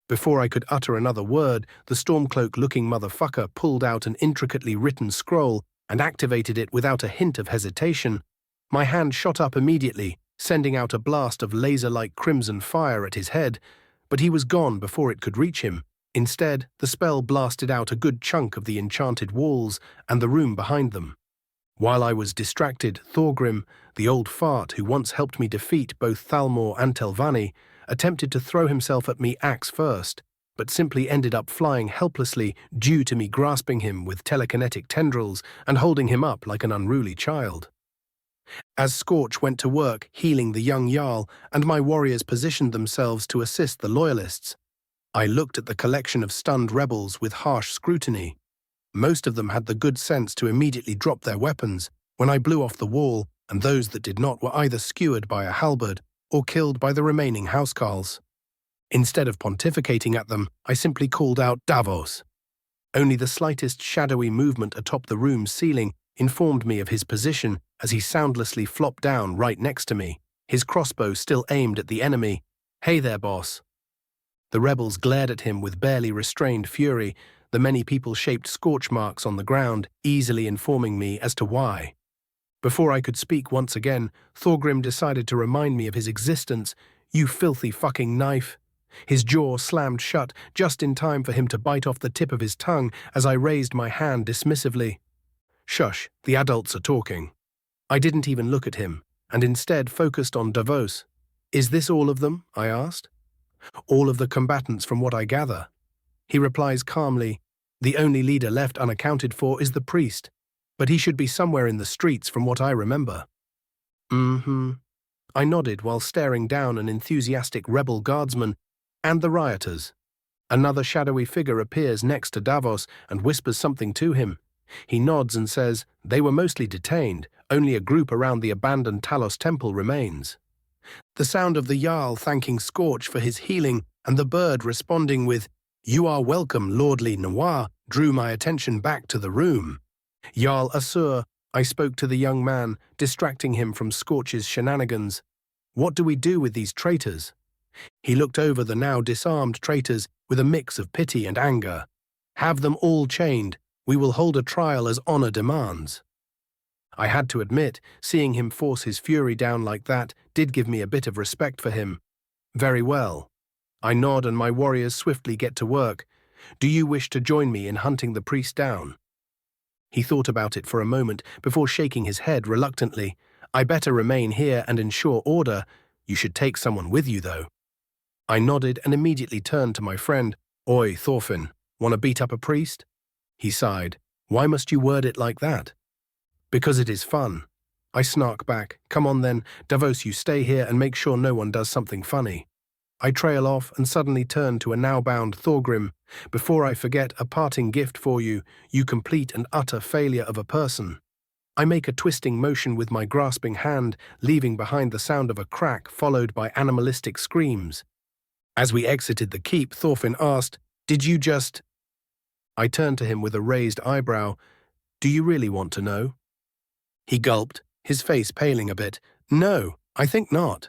Before I could utter another word, the Stormcloak-looking motherfucker pulled out an intricately written scroll and activated it without a hint of hesitation. My hand shot up immediately, sending out a blast of laser-like crimson fire at his head, but he was gone before it could reach him. Instead, the spell blasted out a good chunk of the enchanted walls and the room behind them. While I was distracted, Thorgrim, the old fart who once helped me defeat both Thalmor and Telvanni, attempted to throw himself at me axe first, but simply ended up flying helplessly due to me grasping him with telekinetic tendrils and holding him up like an unruly child. As Scorch went to work healing the young Jarl and my warriors positioned themselves to assist the loyalists, I looked at the collection of stunned rebels with harsh scrutiny. Most of them had the good sense to immediately drop their weapons when I blew off the wall, and those that did not were either skewered by a halberd or killed by the remaining housecarls. Instead of pontificating at them, I simply called out Davos. Only the slightest shadowy movement atop the room's ceiling informed me of his position as he soundlessly flopped down right next to me, his crossbow still aimed at the enemy. "Hey there, boss." The rebels glared at him with barely restrained fury, the many people-shaped scorch marks on the ground easily informing me as to why. Before I could speak once again, Thorgrim decided to remind me of his existence. "You filthy fucking knife." His jaw slammed shut just in time for him to bite off the tip of his tongue as I raised my hand dismissively. "Shush, the adults are talking." I didn't even look at him, and instead focused on Davos. "Is this all of them?" I asked. "All of the combatants from what I gather." He replies calmly, "The only leader left unaccounted for is the priest, but he should be somewhere in the streets from what I remember." I nodded while staring down an enthusiastic rebel guardsman and the rioters. Another shadowy figure appears next to Davos and whispers something to him. He nods and says, "They were mostly detained, only a group around the abandoned Talos temple remains." The sound of the Jarl thanking Scorch for his healing and the bird responding with, "You are welcome, Lordly Noir," drew my attention back to the room. "Jarl Asur," I spoke to the young man, distracting him from Scorch's shenanigans. "What do we do with these traitors?" He looked over the now disarmed traitors with a mix of pity and anger. "Have them all chained. We will hold a trial as honor demands." I had to admit, seeing him force his fury down like that did give me a bit of respect for him. "Very well." I nod and my warriors swiftly get to work. "Do you wish to join me in hunting the priest down?" He thought about it for a moment before shaking his head reluctantly. "I better remain here and ensure order. You should take someone with you, though." I nodded and immediately turned to my friend. "Oi, Thorfinn, want to beat up a priest?" He sighed. "Why must you word it like that?" "Because it is fun." I snark back. "Come on then, Davos, you stay here and make sure no one does something funny." I trail off and suddenly turn to a now-bound Thorgrim. "Before I forget, a parting gift for you, you complete and utter failure of a person." I make a twisting motion with my grasping hand, leaving behind the sound of a crack followed by animalistic screams. As we exited the keep, Thorfinn asked, "Did you just—" I turned to him with a raised eyebrow. "Do you really want to know?" He gulped, his face paling a bit. "No, I think not."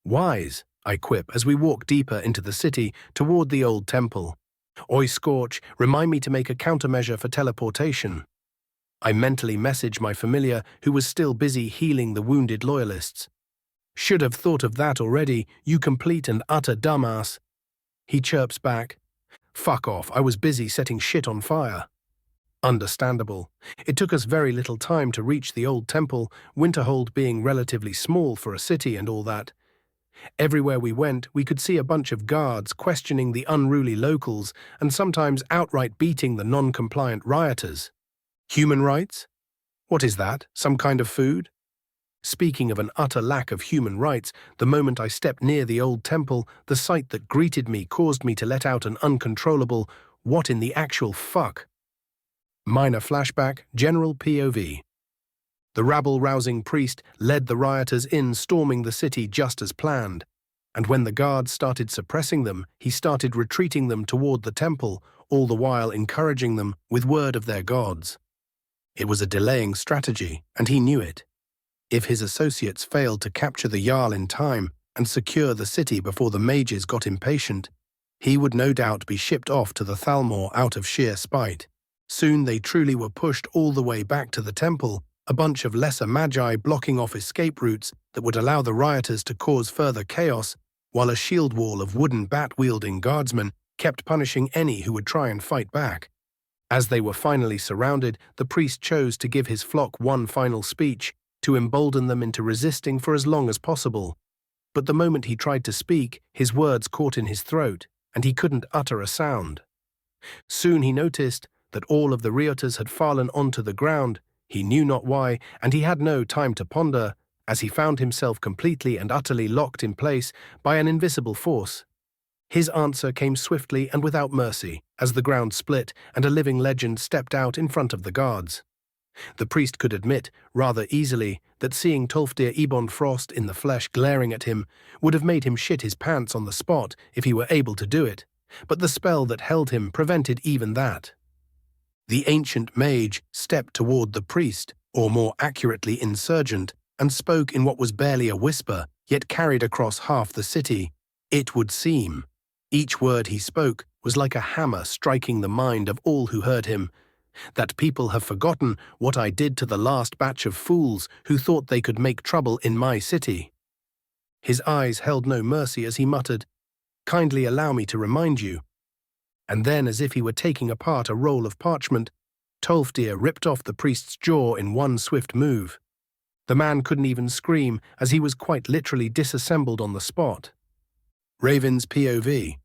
"Wise," I quip as we walk deeper into the city toward the old temple. "Oi, Scorch, remind me to make a countermeasure for teleportation." I mentally message my familiar, who was still busy healing the wounded loyalists. "Should have thought of that already, you complete and utter dumbass." He chirps back, "Fuck off, I was busy setting shit on fire." Understandable. It took us very little time to reach the old temple, Winterhold being relatively small for a city and all that. Everywhere we went, we could see a bunch of guards questioning the unruly locals and sometimes outright beating the non-compliant rioters. Human rights? What is that? Some kind of food? Speaking of an utter lack of human rights, the moment I stepped near the old temple, the sight that greeted me caused me to let out an uncontrollable, "What in the actual fuck?" Minor flashback, general POV. The rabble-rousing priest led the rioters in, storming the city just as planned. And when the guards started suppressing them, he started retreating them toward the temple, all the while encouraging them with word of their gods. It was a delaying strategy, and he knew it. If his associates failed to capture the Jarl in time and secure the city before the mages got impatient, he would no doubt be shipped off to the Thalmor out of sheer spite. Soon they truly were pushed all the way back to the temple, a bunch of lesser magi blocking off escape routes that would allow the rioters to cause further chaos, while a shield wall of wooden bat-wielding guardsmen kept punishing any who would try and fight back. As they were finally surrounded, the priest chose to give his flock one final speech, to embolden them into resisting for as long as possible. But the moment he tried to speak, his words caught in his throat, and he couldn't utter a sound. Soon he noticed that all of the rioters had fallen onto the ground. He knew not why, and he had no time to ponder, as he found himself completely and utterly locked in place by an invisible force. His answer came swiftly and without mercy, as the ground split and a living legend stepped out in front of the guards. The priest could admit, rather easily, that seeing Tolfdir Ebon Frost in the flesh glaring at him would have made him shit his pants on the spot if he were able to do it, but the spell that held him prevented even that. The ancient mage stepped toward the priest, or more accurately insurgent, and spoke in what was barely a whisper, yet carried across half the city. It would seem. Each word he spoke was like a hammer striking the mind of all who heard him. That people have forgotten what I did to the last batch of fools who thought they could make trouble in my city. His eyes held no mercy as he muttered, "Kindly allow me to remind you." And then, as if he were taking apart a roll of parchment, Tolfdir ripped off the priest's jaw in one swift move. The man couldn't even scream, as he was quite literally disassembled on the spot. Raven's POV.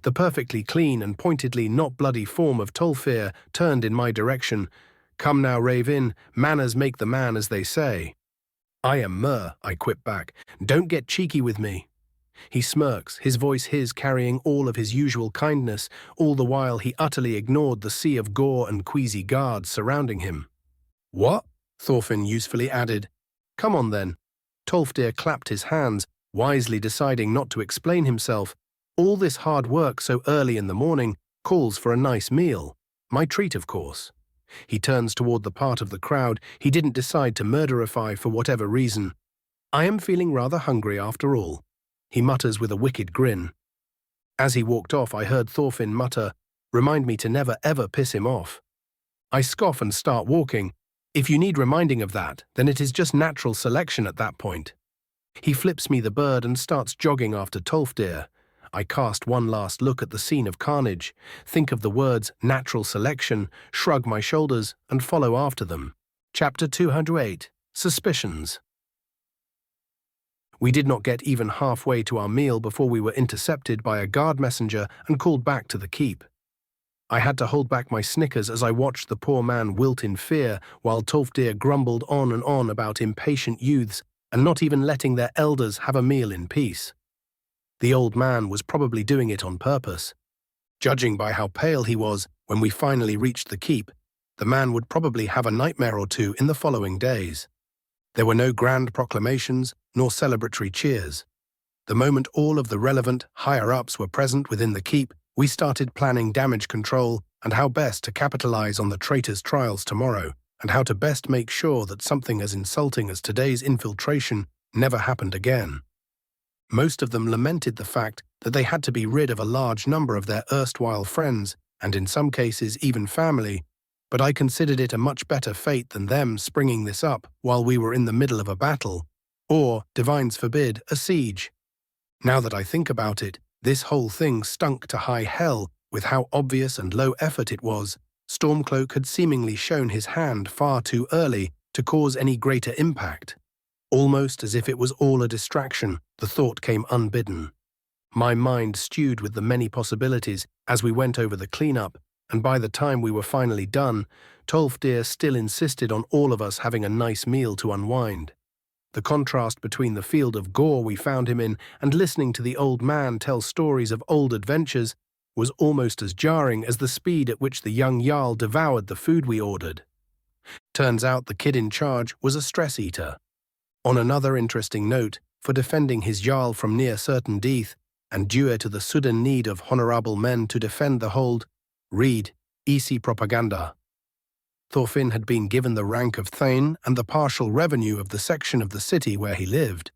The perfectly clean and pointedly not bloody form of Tolfdir turned in my direction. "Come now, Raven, manners make the man, as they say." "I am Myr," I quipped back. "Don't get cheeky with me." He smirks, his voice carrying all of his usual kindness, all the while he utterly ignored the sea of gore and queasy guards surrounding him. "What?" Thorfinn usefully added. "Come on then." Tolfdir clapped his hands, wisely deciding not to explain himself. All this hard work so early in the morning calls for a nice meal. My treat, of course. He turns toward the part of the crowd he didn't decide to murderify for whatever reason. "I am feeling rather hungry after all," he mutters with a wicked grin. As he walked off, I heard Thorfinn mutter, "Remind me to never ever piss him off." I scoff and start walking. If you need reminding of that, then it is just natural selection at that point. He flips me the bird and starts jogging after Tolfdir. I cast one last look at the scene of carnage, think of the words natural selection, shrug my shoulders, and follow after them. Chapter 208. Suspicions. We did not get even halfway to our meal before we were intercepted by a guard messenger and called back to the keep. I had to hold back my snickers as I watched the poor man wilt in fear while Tolfdir grumbled on and on about impatient youths and not even letting their elders have a meal in peace. The old man was probably doing it on purpose. Judging by how pale he was when we finally reached the keep, the man would probably have a nightmare or two in the following days. There were no grand proclamations nor celebratory cheers. The moment all of the relevant higher-ups were present within the keep, we started planning damage control and how best to capitalize on the traitors' trials tomorrow, and how to best make sure that something as insulting as today's infiltration never happened again. Most of them lamented the fact that they had to be rid of a large number of their erstwhile friends, and in some cases even family, but I considered it a much better fate than them springing this up while we were in the middle of a battle, or, divines forbid, a siege. Now that I think about it, this whole thing stunk to high hell with how obvious and low effort it was. Stormcloak had seemingly shown his hand far too early to cause any greater impact. Almost as if it was all a distraction, the thought came unbidden. My mind stewed with the many possibilities as we went over the cleanup, and by the time we were finally done, Tolfdir still insisted on all of us having a nice meal to unwind. The contrast between the field of gore we found him in and listening to the old man tell stories of old adventures was almost as jarring as the speed at which the young Jarl devoured the food we ordered. Turns out the kid in charge was a stress eater. On another interesting note, for defending his Jarl from near certain death, and due to the sudden need of honorable men to defend the hold, read EC Propaganda. Thorfinn had been given the rank of Thane and the partial revenue of the section of the city where he lived.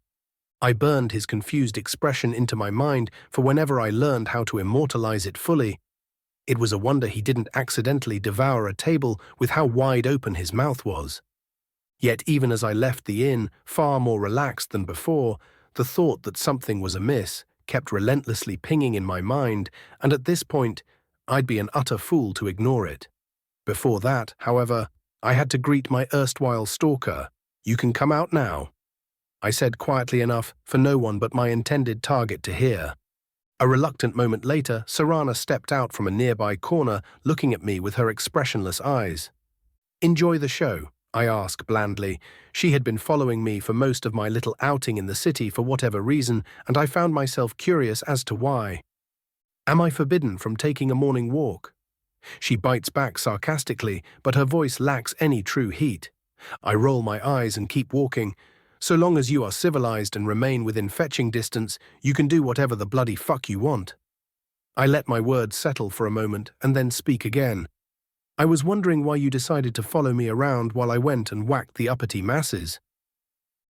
I burned his confused expression into my mind for whenever I learned how to immortalize it fully. It was a wonder he didn't accidentally devour a table with how wide open his mouth was. Yet even as I left the inn, far more relaxed than before, the thought that something was amiss kept relentlessly pinging in my mind, and at this point, I'd be an utter fool to ignore it. Before that, however, I had to greet my erstwhile stalker. "You can come out now," I said quietly enough for no one but my intended target to hear. A reluctant moment later, Serana stepped out from a nearby corner, looking at me with her expressionless eyes. "Enjoy the show?" I asked blandly. She had been following me for most of my little outing in the city for whatever reason, and I found myself curious as to why. "Am I forbidden from taking a morning walk?" She bites back sarcastically, but her voice lacks any true heat. I roll my eyes and keep walking. "So long as you are civilized and remain within fetching distance, you can do whatever the bloody fuck you want." I let my words settle for a moment and then speak again. "I was wondering why you decided to follow me around while I went and whacked the uppity masses."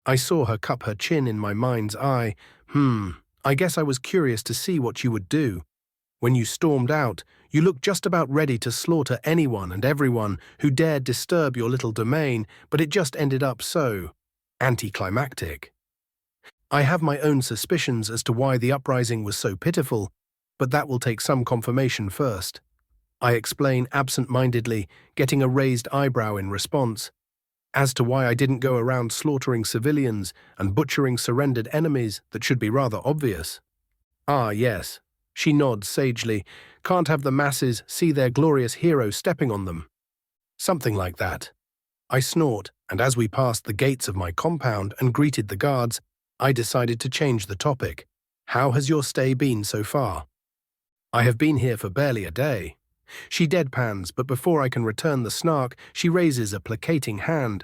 I saw her cup her chin in my mind's eye. I guess I was curious to see what you would do. When you stormed out, you looked just about ready to slaughter anyone and everyone who dared disturb your little domain, but it just ended up so anticlimactic. I have my own suspicions as to why the uprising was so pitiful, but that will take some confirmation first. I explain absent-mindedly, getting a raised eyebrow in response. As to why I didn't go around slaughtering civilians and butchering surrendered enemies, that should be rather obvious. "Ah, yes." She nods sagely. "Can't have the masses see their glorious hero stepping on them." Something like that. I snort, and as we passed the gates of my compound and greeted the guards, I decided to change the topic. "How has your stay been so far?" "I have been here for barely a day." She deadpans, but before I can return the snark, she raises a placating hand.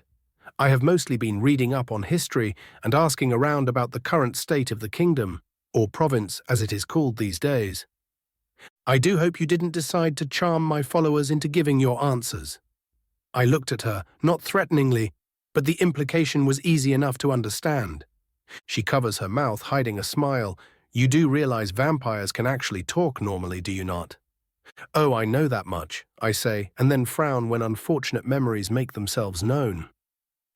"I have mostly been reading up on history and asking around about the current state of the kingdom, or province as it is called these days." "I do hope you didn't decide to charm my followers into giving your answers." I looked at her, not threateningly, but the implication was easy enough to understand. She covers her mouth, hiding a smile. "You do realize vampires can actually talk normally, do you not?" "Oh, I know that much," I say, and then frown when unfortunate memories make themselves known.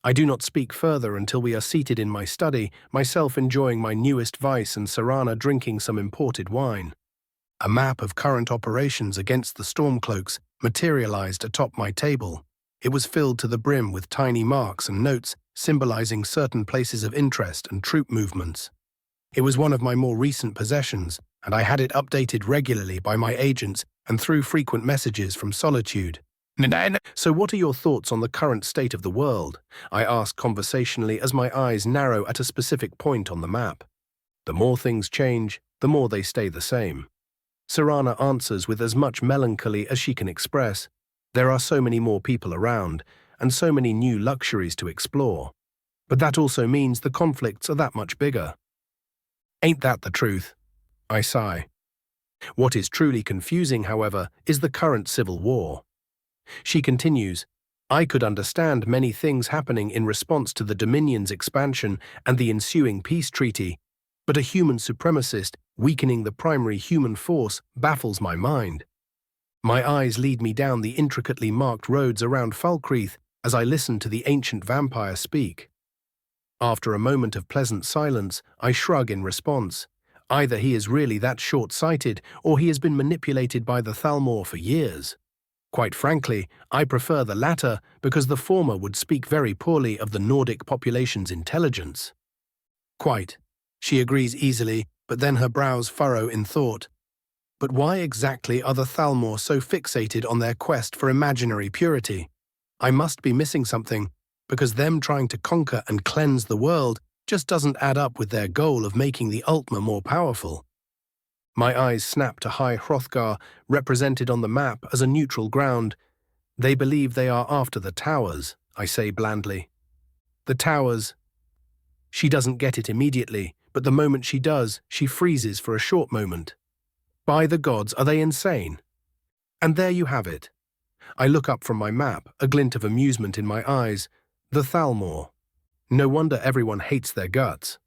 I do not speak further until we are seated in my study, myself enjoying my newest vice and Serana drinking some imported wine. A map of current operations against the Stormcloaks materialized atop my table. It was filled to the brim with tiny marks and notes symbolizing certain places of interest and troop movements. It was one of my more recent possessions, and I had it updated regularly by my agents and through frequent messages from Solitude. "So what are your thoughts on the current state of the world?" I ask conversationally as my eyes narrow at a specific point on the map. "The more things change, the more they stay the same." Serana answers with as much melancholy as she can express. "There are so many more people around, and so many new luxuries to explore. But that also means the conflicts are that much bigger." "Ain't that the truth?" I sigh. "What is truly confusing, however, is the current civil war." She continues, "I could understand many things happening in response to the Dominion's expansion and the ensuing peace treaty, but a human supremacist weakening the primary human force baffles my mind." My eyes lead me down the intricately marked roads around Falkreath as I listen to the ancient vampire speak. After a moment of pleasant silence, I shrug in response. Either he is really that short-sighted, or he has been manipulated by the Thalmor for years. Quite frankly, I prefer the latter because the former would speak very poorly of the Nordic population's intelligence. "Quite," she agrees easily, but then her brows furrow in thought. "But why exactly are the Thalmor so fixated on their quest for imaginary purity? I must be missing something. because them trying to conquer and cleanse the world just doesn't add up with their goal of making the Ultima more powerful. My eyes snap to High Hrothgar, represented on the map as a neutral ground. They believe they are after the towers, I say blandly. The towers. She doesn't get it immediately, but the moment she does, she freezes for a short moment. By the gods, are they insane? And there you have it. I look up from my map, a glint of amusement in my eyes. The Thalmor. No wonder everyone hates their guts.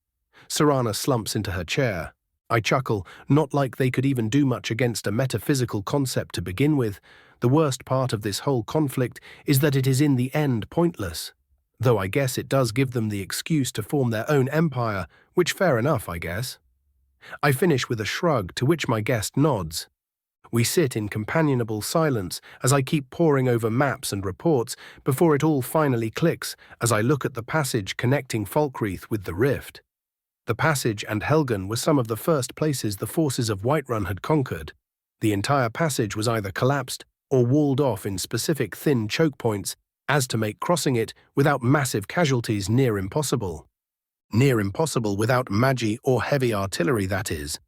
Serana slumps into her chair. I chuckle, not like they could even do much against a metaphysical concept to begin with. The worst part of this whole conflict is that it is in the end pointless. Though I guess it does give them the excuse to form their own empire, which fair enough, I guess. I finish with a shrug, to which my guest nods. We sit in companionable silence as I keep poring over maps and reports before it all finally clicks as I look at the passage connecting Falkreath with the Rift. The passage and Helgen were some of the first places the forces of Whiterun had conquered. The entire passage was either collapsed or walled off in specific thin choke points as to make crossing it without massive casualties near impossible. Near impossible without magi or heavy artillery, that is.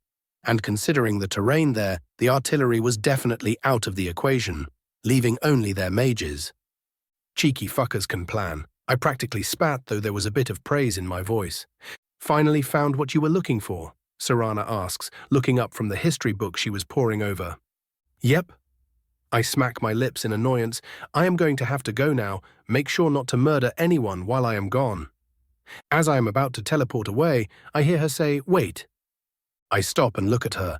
And considering the terrain there, the artillery was definitely out of the equation, leaving only their mages. Cheeky fuckers can plan. I practically spat, though there was a bit of praise in my voice. Finally found what you were looking for? Serana asks, looking up from the history book she was poring over. Yep. I smack my lips in annoyance. I am going to have to go now. Make sure not to murder anyone while I am gone. As I am about to teleport away, I hear her say, wait. I stop and look at her.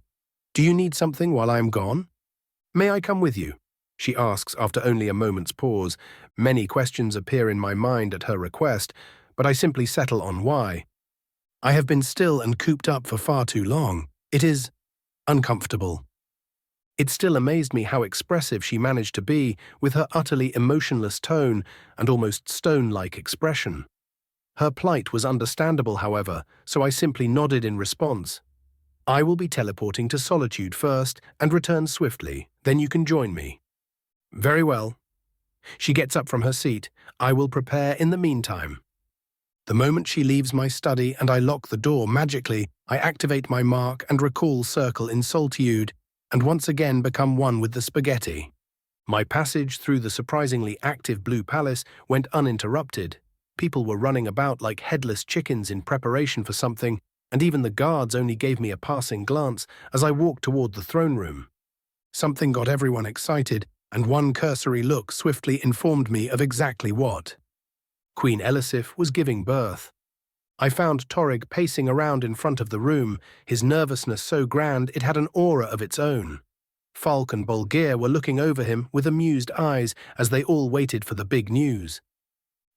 Do you need something while I am gone? May I come with you? She asks after only a moment's pause. Many questions appear in my mind at her request, but I simply settle on why. I have been still and cooped up for far too long. It is uncomfortable. It still amazed me how expressive she managed to be with her utterly emotionless tone and almost stone-like expression. Her plight was understandable, however, so I simply nodded in response. I will be teleporting to Solitude first and return swiftly, then you can join me. Very well. She gets up from her seat. I will prepare in the meantime. The moment she leaves my study and I lock the door magically, I activate my mark and recall circle in Solitude, and once again become one with the spaghetti. My passage through the surprisingly active Blue Palace went uninterrupted. People were running about like headless chickens in preparation for something, and even the guards only gave me a passing glance as I walked toward the throne room. Something got everyone excited, and one cursory look swiftly informed me of exactly what. Queen Elisif was giving birth. I found Torrig pacing around in front of the room, his nervousness so grand it had an aura of its own. Falk and Volkihar were looking over him with amused eyes as they all waited for the big news.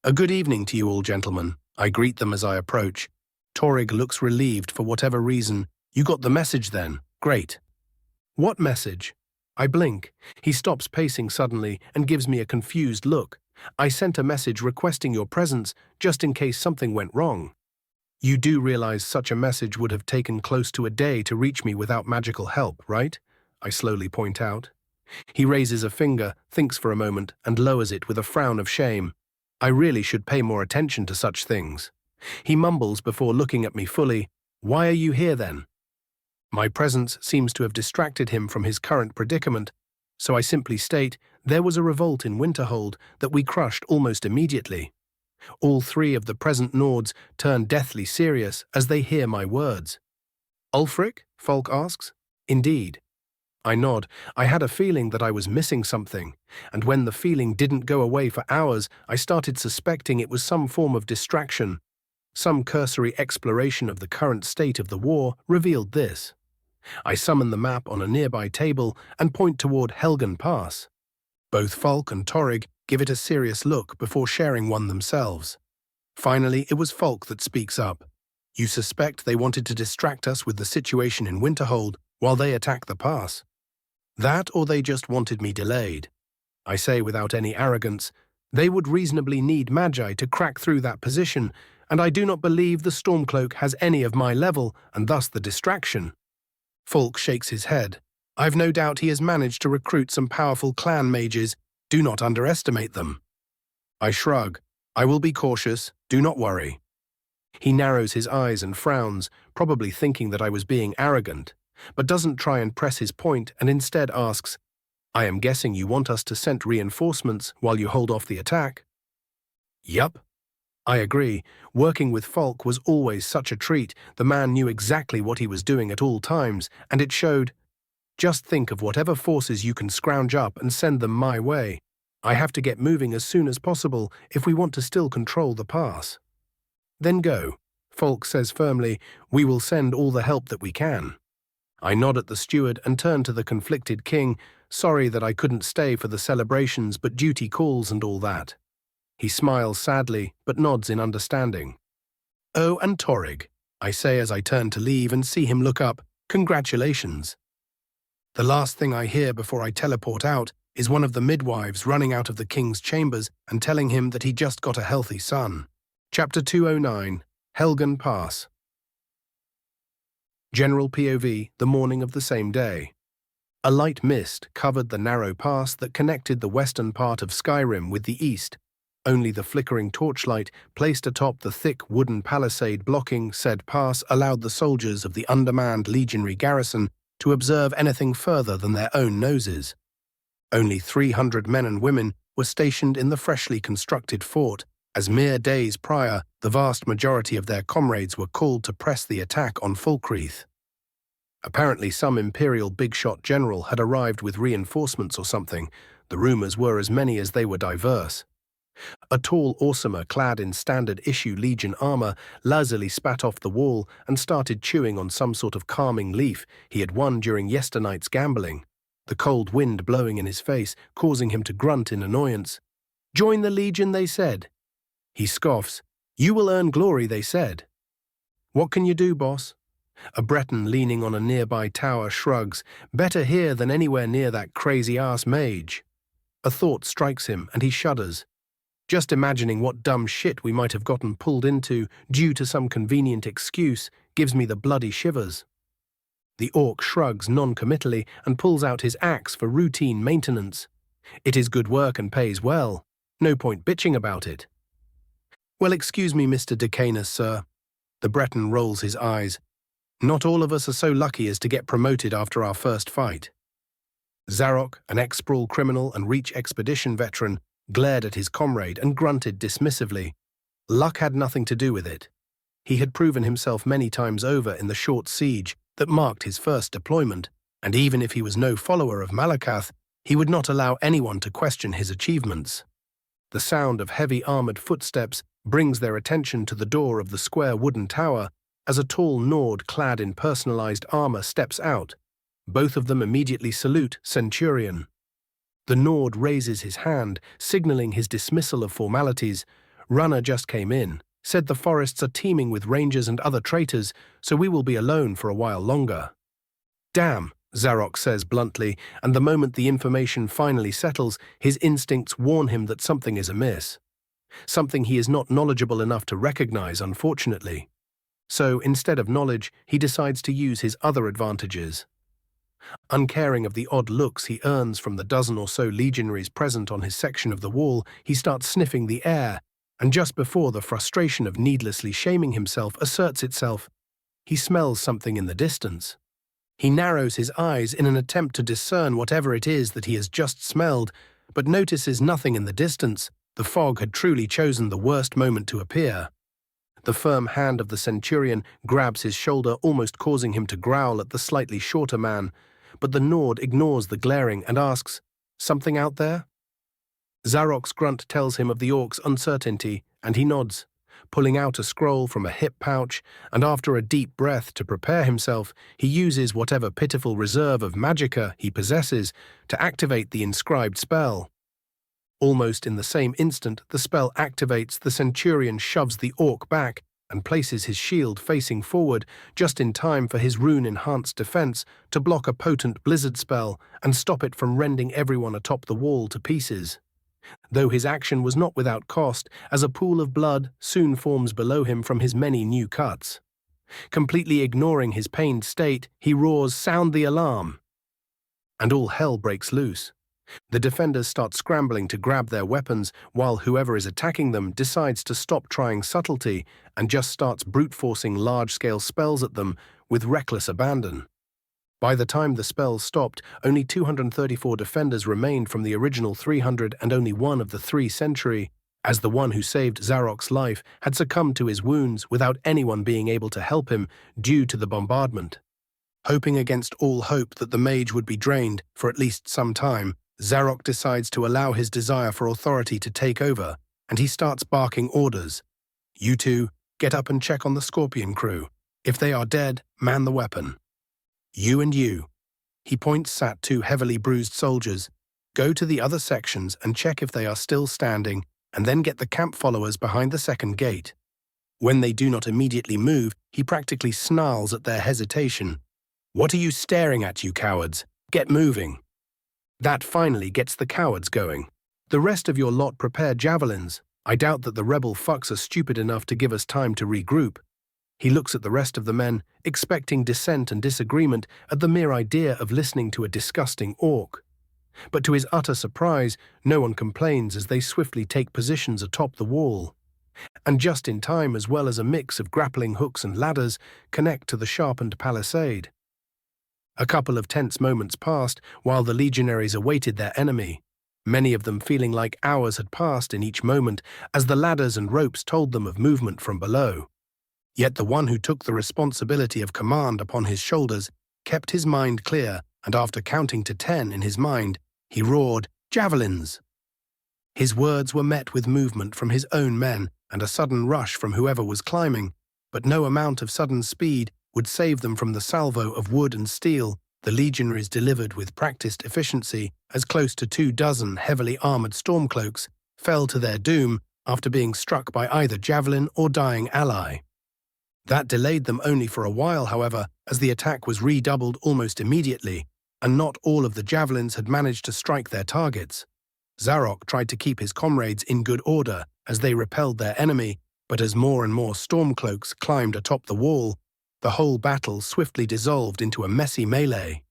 A good evening to you all, gentlemen. I greet them as I approach. Torrig looks relieved for whatever reason. You got the message then? Great. What message? I blink. He stops pacing suddenly and gives me a confused look. I sent a message requesting your presence just in case something went wrong. You do realize such a message would have taken close to a day to reach me without magical help, right? I slowly point out. He raises a finger, thinks for a moment, and lowers it with a frown of shame. I really should pay more attention to such things. He mumbles before looking at me fully. Why are you here then? My presence seems to have distracted him from his current predicament, so I simply state there was a revolt in Winterhold that we crushed almost immediately. All three of the present Nords turn deathly serious as they hear my words. Ulfric? Falk asks. Indeed. I nod. I had a feeling that I was missing something, and when the feeling didn't go away for hours, I started suspecting it was some form of distraction. Some cursory exploration of the current state of the war revealed this. I summon the map on a nearby table and point toward Helgen Pass. Both Falk and Torrig give it a serious look before sharing one themselves. Finally, it was Falk that speaks up. You suspect they wanted to distract us with the situation in Winterhold while they attack the pass? That, or they just wanted me delayed? I say without any arrogance, they would reasonably need magi to crack through that position, and I do not believe the Stormcloak has any of my level, and thus the distraction. Falk shakes his head. I've no doubt he has managed to recruit some powerful clan mages. Do not underestimate them. I shrug. I will be cautious, do not worry. He narrows his eyes and frowns, probably thinking that I was being arrogant, but doesn't try and press his point and instead asks, I am guessing you want us to send reinforcements while you hold off the attack? Yup. I agree. Working with Falk was always such a treat. The man knew exactly what he was doing at all times, and it showed. Just think of whatever forces you can scrounge up and send them my way. I have to get moving as soon as possible if we want to still control the pass. Then go, Falk says firmly. We will send all the help that we can. I nod at the steward and turn to the conflicted king, sorry that I couldn't stay for the celebrations but duty calls and all that. He smiles sadly but nods in understanding. Oh, and Torrig, I say as I turn to leave and see him look up, congratulations. The last thing I hear before I teleport out is one of the midwives running out of the king's chambers and telling him that he just got a healthy son. Chapter 209, Helgen Pass. General POV, the morning of the same day. A light mist covered the narrow pass that connected the western part of Skyrim with the east. Only the flickering torchlight placed atop the thick wooden palisade blocking said pass allowed the soldiers of the undermanned legionary garrison to observe anything further than their own noses. Only 300 men and women were stationed in the freshly constructed fort, as mere days prior, the vast majority of their comrades were called to press the attack on Falkreath. Apparently some imperial big-shot general had arrived with reinforcements or something. The rumors were as many as they were diverse. A tall Orsimer clad in standard-issue Legion armor lazily spat off the wall and started chewing on some sort of calming leaf he had won during yesternight's gambling, the cold wind blowing in his face, causing him to grunt in annoyance. Join the Legion, they said. He scoffs. You will earn glory, they said. What can you do, boss? A Breton leaning on a nearby tower shrugs. Better here than anywhere near that crazy-ass mage. A thought strikes him and he shudders. Just imagining what dumb shit we might have gotten pulled into due to some convenient excuse gives me the bloody shivers. The orc shrugs non-committally and pulls out his axe for routine maintenance. It is good work and pays well. No point bitching about it. Well, excuse me, Mr. Decanus, sir. The Breton rolls his eyes. Not all of us are so lucky as to get promoted after our first fight. Zarok, an ex-sprawl criminal and Reach expedition veteran, glared at his comrade and grunted dismissively. Luck had nothing to do with it. He had proven himself many times over in the short siege that marked his first deployment, and even if he was no follower of Malakath, he would not allow anyone to question his achievements. The sound of heavy armored footsteps brings their attention to the door of the square wooden tower as a tall Nord clad in personalized armor steps out. Both of them immediately salute Centurion. The Nord raises his hand, signaling his dismissal of formalities. Runner just came in, said the forests are teeming with rangers and other traitors, so we will be alone for a while longer. Damn, Zarok says bluntly, and the moment the information finally settles, his instincts warn him that something is amiss. Something he is not knowledgeable enough to recognize, unfortunately. So, instead of knowledge, he decides to use his other advantages. Uncaring of the odd looks he earns from the dozen or so legionaries present on his section of the wall, he starts sniffing the air, and just before the frustration of needlessly shaming himself asserts itself, he smells something in the distance. He narrows his eyes in an attempt to discern whatever it is that he has just smelled, but notices nothing in the distance. The fog had truly chosen the worst moment to appear. The firm hand of the Centurion grabs his shoulder, almost causing him to growl at the slightly shorter man, but the Nord ignores the glaring and asks, "Something out there?" Zarok's grunt tells him of the orc's uncertainty, and he nods, pulling out a scroll from a hip pouch, and after a deep breath to prepare himself, he uses whatever pitiful reserve of magicka he possesses to activate the inscribed spell. Almost in the same instant, the spell activates. The Centurion shoves the orc back and places his shield facing forward, just in time for his rune-enhanced defense to block a potent blizzard spell and stop it from rending everyone atop the wall to pieces. Though his action was not without cost, as a pool of blood soon forms below him from his many new cuts. Completely ignoring his pained state, he roars, "Sound the alarm!" And all hell breaks loose. The defenders start scrambling to grab their weapons, while whoever is attacking them decides to stop trying subtlety and just starts brute-forcing large-scale spells at them with reckless abandon. By the time the spells stopped, only 234 defenders remained from the original 300, and only one of the 3 sentry, as the one who saved Zarok's life, had succumbed to his wounds without anyone being able to help him due to the bombardment. Hoping against all hope that the mage would be drained for at least some time, Zarok decides to allow his desire for authority to take over, and he starts barking orders. "You two, get up and check on the Scorpion crew. If they are dead, man the weapon. You and you," he points at 2 heavily bruised soldiers, "go to the other sections and check if they are still standing, and then get the camp followers behind the second gate." When they do not immediately move, he practically snarls at their hesitation. "What are you staring at, you cowards? Get moving." That finally gets the cowards going. "The rest of your lot prepare javelins. I doubt that the rebel fucks are stupid enough to give us time to regroup." He looks at the rest of the men, expecting dissent and disagreement at the mere idea of listening to a disgusting orc. But to his utter surprise, no one complains as they swiftly take positions atop the wall. And just in time, as well as a mix of grappling hooks and ladders, connect to the sharpened palisade. A couple of tense moments passed while the legionaries awaited their enemy, many of them feeling like hours had passed in each moment as the ladders and ropes told them of movement from below. Yet the one who took the responsibility of command upon his shoulders kept his mind clear, and after counting to 10 in his mind, he roared, "Javelins!" His words were met with movement from his own men and a sudden rush from whoever was climbing, but no amount of sudden speed would save them from the salvo of wood and steel the legionaries delivered with practiced efficiency, as close to 24 heavily armored stormcloaks fell to their doom after being struck by either javelin or dying ally. That delayed them only for a while, however, as the attack was redoubled almost immediately, and not all of the javelins had managed to strike their targets. Zarok tried to keep his comrades in good order as they repelled their enemy, but as more and more stormcloaks climbed atop the wall, the whole battle swiftly dissolved into a messy melee.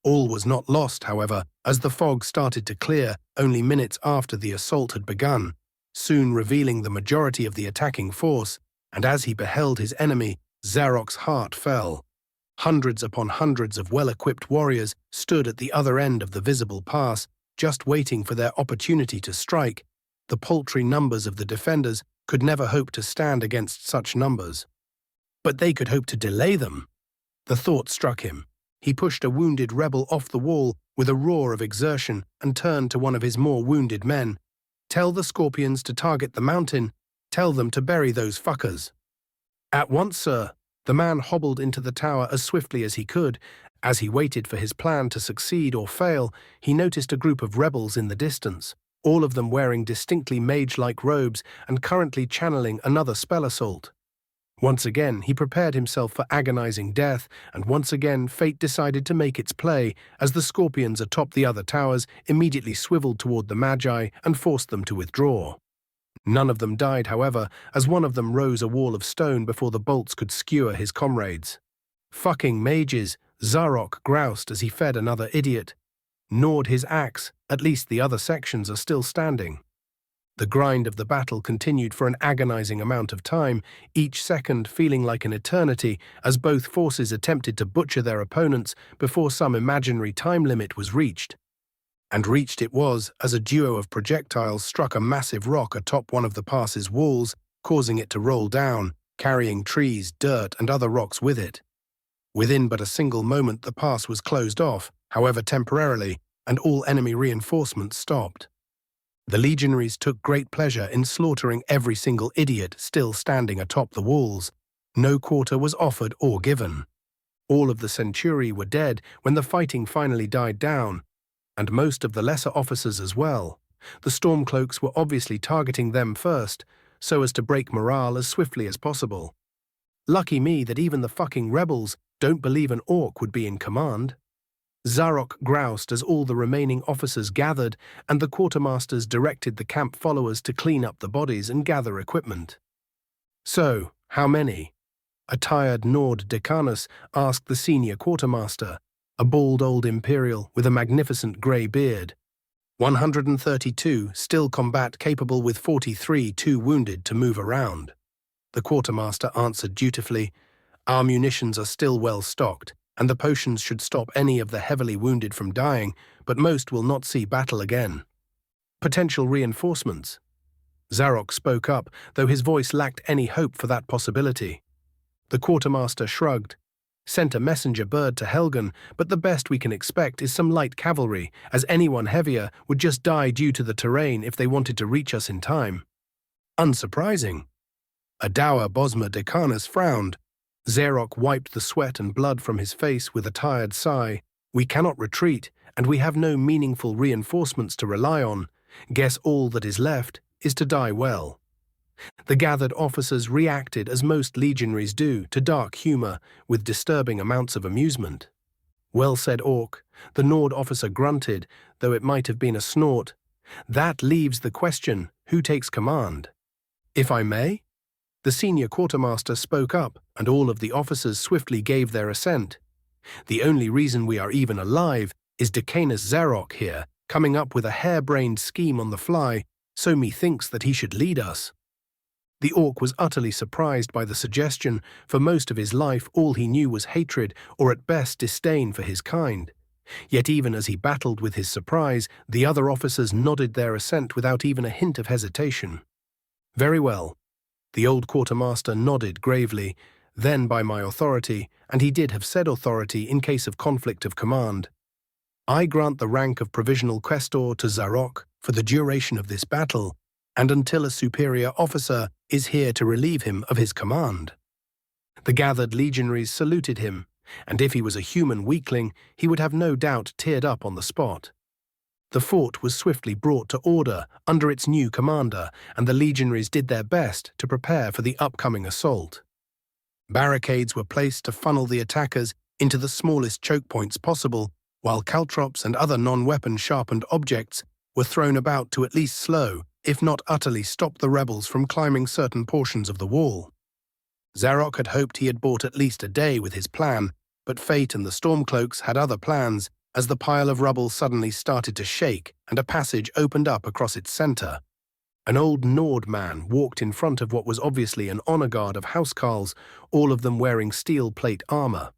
All was not lost, however, as the fog started to clear only minutes after the assault had begun, soon revealing the majority of the attacking force, and as he beheld his enemy, Zarok's heart fell. Hundreds upon hundreds of well-equipped warriors stood at the other end of the visible pass, just waiting for their opportunity to strike. The paltry numbers of the defenders could never hope to stand against such numbers. But they could hope to delay them. The thought struck him. He pushed a wounded rebel off the wall with a roar of exertion and turned to one of his more wounded men. "Tell the Scorpions to target the mountain. Tell them to bury those fuckers." "At once, sir." The man hobbled into the tower as swiftly as he could. As he waited for his plan to succeed or fail, he noticed a group of rebels in the distance, all of them wearing distinctly mage-like robes and currently channeling another spell assault. Once again, he prepared himself for agonizing death, and once again fate decided to make its play as the Scorpions atop the other towers immediately swiveled toward the Magi and forced them to withdraw. None of them died, however, as one of them rose a wall of stone before the bolts could skewer his comrades. "Fucking mages," Zarok groused as he fed another idiot. Gnawed his axe, "At least the other sections are still standing." The grind of the battle continued for an agonizing amount of time, each second feeling like an eternity as both forces attempted to butcher their opponents before some imaginary time limit was reached. And reached it was as a duo of projectiles struck a massive rock atop one of the pass's walls, causing it to roll down, carrying trees, dirt, and other rocks with it. Within but a single moment the pass was closed off, however temporarily, and all enemy reinforcements stopped. The legionaries took great pleasure in slaughtering every single idiot still standing atop the walls. No quarter was offered or given. All of the centuri were dead when the fighting finally died down, and most of the lesser officers as well. The Stormcloaks were obviously targeting them first, so as to break morale as swiftly as possible. Lucky me that even the fucking rebels don't believe an orc would be in command. Zarok groused as all the remaining officers gathered, and the quartermasters directed the camp followers to clean up the bodies and gather equipment. "So, how many?" A tired Nord Decanus asked the senior quartermaster, a bald old imperial with a magnificent grey beard. 132 still combat capable with 43 too wounded to move around. The quartermaster answered dutifully, "Our munitions are still well stocked, and the potions should stop any of the heavily wounded from dying, but most will not see battle again." Potential reinforcements. Zarok spoke up, though his voice lacked any hope for that possibility. The quartermaster shrugged, "Sent a messenger bird to Helgen, but the best we can expect is some light cavalry, as anyone heavier would just die due to the terrain if they wanted to reach us in time." Unsurprising. Adawa Bosma Decanus frowned. Zarok wiped the sweat and blood from his face with a tired sigh. "We cannot retreat, and we have no meaningful reinforcements to rely on. Guess all that is left is to die well." The gathered officers reacted as most legionaries do to dark humor with disturbing amounts of amusement. "Well said, Orc," the Nord officer grunted, though it might have been a snort. "That leaves the question, who takes command?" "If I may?" The senior quartermaster spoke up, and all of the officers swiftly gave their assent. "The only reason we are even alive is Decanus Zarok here, coming up with a harebrained scheme on the fly, so methinks that he should lead us." The Orc was utterly surprised by the suggestion. For most of his life all he knew was hatred, or at best disdain for his kind. Yet even as he battled with his surprise, the other officers nodded their assent without even a hint of hesitation. "Very well." The old quartermaster nodded gravely, "Then by my authority," and he did have said authority in case of conflict of command, "I grant the rank of provisional questor to Zarok for the duration of this battle, and until a superior officer is here to relieve him of his command." The gathered legionaries saluted him, and if he was a human weakling, he would have no doubt teared up on the spot. The fort was swiftly brought to order under its new commander, and the legionaries did their best to prepare for the upcoming assault. Barricades were placed to funnel the attackers into the smallest choke points possible, while caltrops and other non-weapon sharpened objects were thrown about to at least slow, if not utterly stop the rebels from climbing certain portions of the wall. Zarok had hoped he had bought at least a day with his plan, but fate and the Stormcloaks had other plans as the pile of rubble suddenly started to shake and a passage opened up across its center. An old Nord man walked in front of what was obviously an honor guard of housecarls, all of them wearing steel plate armor.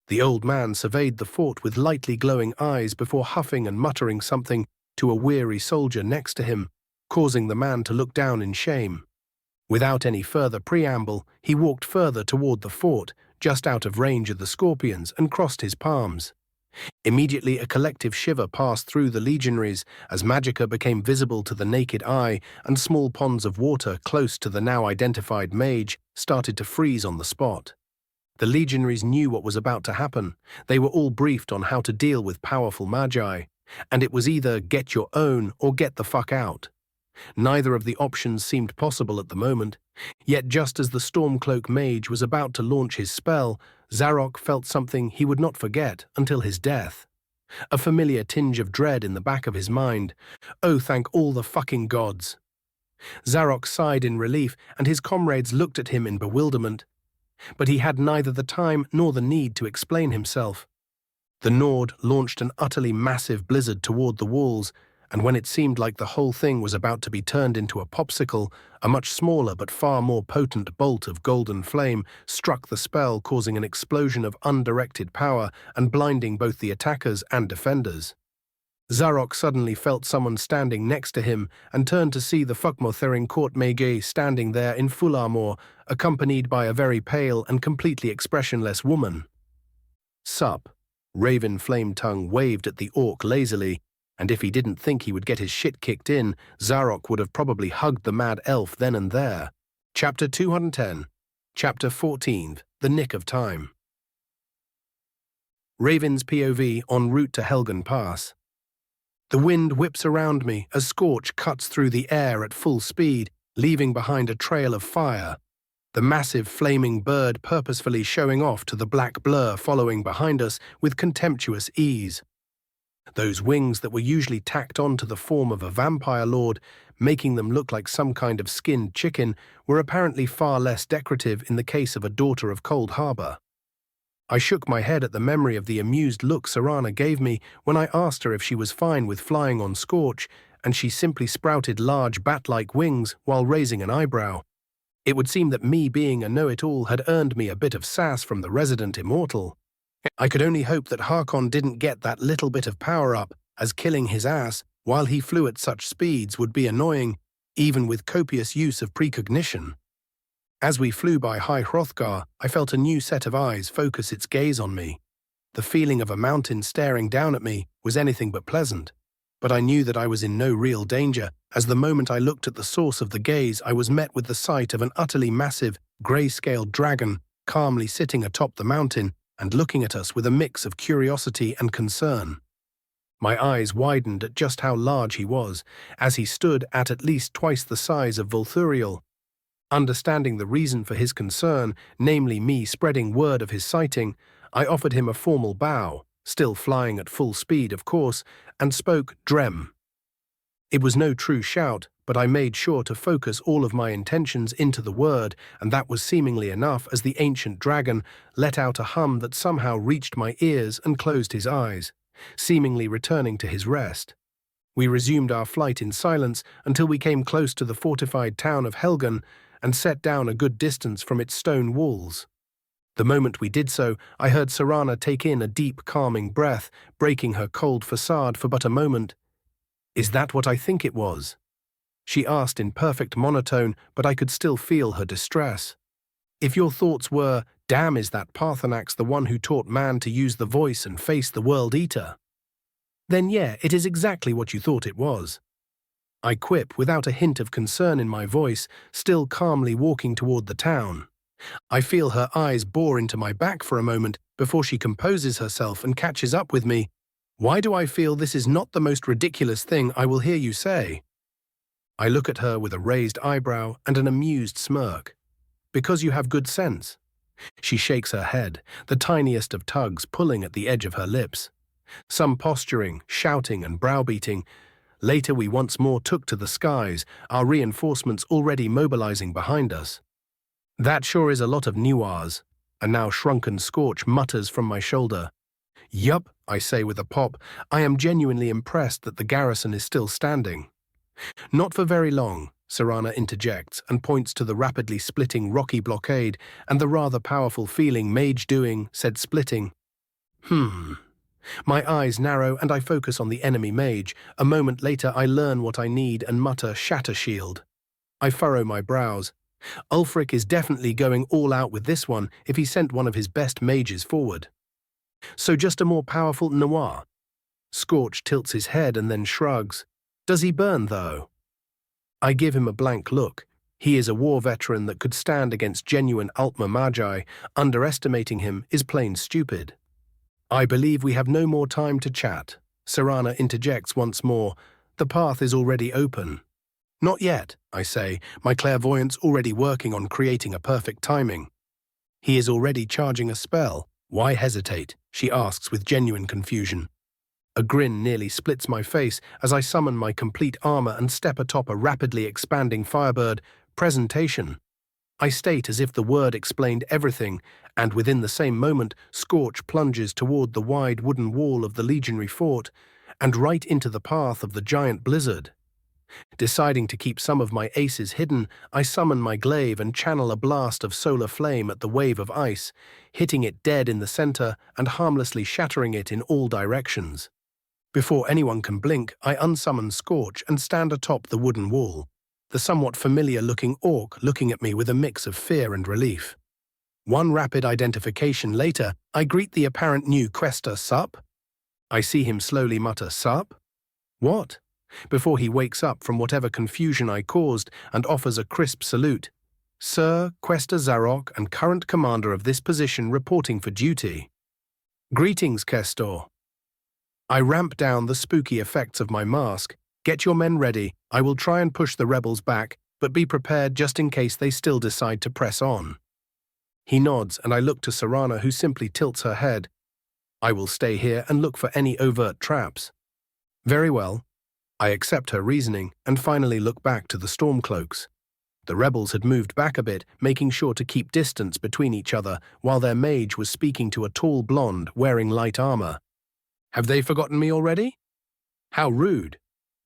The old man surveyed the fort with lightly glowing eyes before huffing and muttering something to a weary soldier next to him, causing the man to look down in shame. Without any further preamble, he walked further toward the fort, just out of range of the scorpions, and crossed his palms. Immediately a collective shiver passed through the legionaries as magicka became visible to the naked eye, and small ponds of water close to the now identified mage started to freeze on the spot. The legionaries knew what was about to happen. They were all briefed on how to deal with powerful magi, and it was either get your own or get the fuck out. Neither of the options seemed possible at the moment, yet just as the Stormcloak mage was about to launch his spell, Zarok felt something he would not forget until his death. A familiar tinge of dread in the back of his mind. Oh, thank all the fucking gods. Zarok sighed in relief, and his comrades looked at him in bewilderment. But he had neither the time nor the need to explain himself. The Nord launched an utterly massive blizzard toward the walls, and when it seemed like the whole thing was about to be turned into a popsicle, a much smaller but far more potent bolt of golden flame struck the spell, causing an explosion of undirected power and blinding both the attackers and defenders. Zarok suddenly felt someone standing next to him and turned to see the Fukmothering court mage standing there in full armor, accompanied by a very pale and completely expressionless woman. "Sup?" Raven Flametongue waved at the orc lazily, and if he didn't think he would get his shit kicked in, Zarok would have probably hugged the mad elf then and there. Chapter 210. Chapter 14. The Nick of Time. Raven's POV en route to Helgen Pass. The wind whips around me as Scorch cuts through the air at full speed, leaving behind a trail of fire. The massive flaming bird purposefully showing off to the black blur following behind us with contemptuous ease. Those wings that were usually tacked on to the form of a vampire lord, making them look like some kind of skinned chicken, were apparently far less decorative in the case of a daughter of Cold Harbor. I shook my head at the memory of the amused look Serana gave me when I asked her if she was fine with flying on Scorch, and she simply sprouted large bat-like wings while raising an eyebrow. It would seem that me being a know-it-all had earned me a bit of sass from the resident immortal. I could only hope that Harkon didn't get that little bit of power up, as killing his ass while he flew at such speeds would be annoying, even with copious use of precognition. As we flew by High Hrothgar, I felt a new set of eyes focus its gaze on me. The feeling of a mountain staring down at me was anything but pleasant, but I knew that I was in no real danger, as the moment I looked at the source of the gaze, I was met with the sight of an utterly massive, grey-scaled dragon calmly sitting atop the mountain and looking at us with a mix of curiosity and concern. My eyes widened at just how large he was, as he stood at least twice the size of Volthuriel. Understanding the reason for his concern, namely me spreading word of his sighting, I offered him a formal bow, still flying at full speed, of course, and spoke Drem. It was no true shout, but I made sure to focus all of my intentions into the word, and that was seemingly enough as the ancient dragon let out a hum that somehow reached my ears and closed his eyes, seemingly returning to his rest. We resumed our flight in silence until we came close to the fortified town of Helgen and set down a good distance from its stone walls. The moment we did so, I heard Serana take in a deep, calming breath, breaking her cold facade for but a moment. "Is that what I think it was?" she asked in perfect monotone, but I could still feel her distress. "If your thoughts were, 'Damn, is that Paarthurnax the one who taught man to use the voice and face the World Eater?' then yeah, it is exactly what you thought it was," I quip without a hint of concern in my voice, still calmly walking toward the town. I feel her eyes bore into my back for a moment before she composes herself and catches up with me. "Why do I feel this is not the most ridiculous thing I will hear you say?" I look at her with a raised eyebrow and an amused smirk. "Because you have good sense." She shakes her head, the tiniest of tugs pulling at the edge of her lips. Some posturing, shouting and browbeating. Later we once more took to the skies, our reinforcements already mobilizing behind us. "That sure is a lot of nuars," a now shrunken Scorch mutters from my shoulder. "Yup," I say with a pop, I am genuinely impressed that the garrison is still standing. "Not for very long," Serana interjects and points to the rapidly splitting rocky blockade and the rather powerful feeling mage doing said splitting. My eyes narrow and I focus on the enemy mage. A moment later I learn what I need and mutter Shatter Shield. I furrow my brows. Ulfric is definitely going all out with this one if he sent one of his best mages forward. "So just a more powerful Noir?" Scorch tilts his head and then shrugs. "Does he burn, though?" I give him a blank look. He is a war veteran that could stand against genuine Altmer Magi. Underestimating him is plain stupid. "I believe we have no more time to chat." Serana interjects once more. "The path is already open." "Not yet," I say, my clairvoyance already working on creating a perfect timing. "He is already charging a spell. Why hesitate?" she asks with genuine confusion. A grin nearly splits my face as I summon my complete armor and step atop a rapidly expanding Firebird. "Presentation." I state as if the word explained everything, and within the same moment, Scorch plunges toward the wide wooden wall of the legionary fort, and right into the path of the giant blizzard. Deciding to keep some of my aces hidden, I summon my glaive and channel a blast of solar flame at the wave of ice, hitting it dead in the center and harmlessly shattering it in all directions. Before anyone can blink, I unsummon Scorch and stand atop the wooden wall, the somewhat familiar-looking orc looking at me with a mix of fear and relief. One rapid identification later, I greet the apparent new quester Sup. I see him slowly mutter, "Sup? What?" before he wakes up from whatever confusion I caused and offers a crisp salute. "Sir, Quester Zarok and current commander of this position reporting for duty." "Greetings, Kestor." I ramp down the spooky effects of my mask. "Get your men ready. I will try and push the rebels back, but be prepared just in case they still decide to press on." He nods and I look to Serana, who simply tilts her head. "I will stay here and look for any overt traps." "Very well." I accept her reasoning and finally look back to the Stormcloaks. The rebels had moved back a bit, making sure to keep distance between each other, while their mage was speaking to a tall blonde wearing light armor. "Have they forgotten me already?" How rude.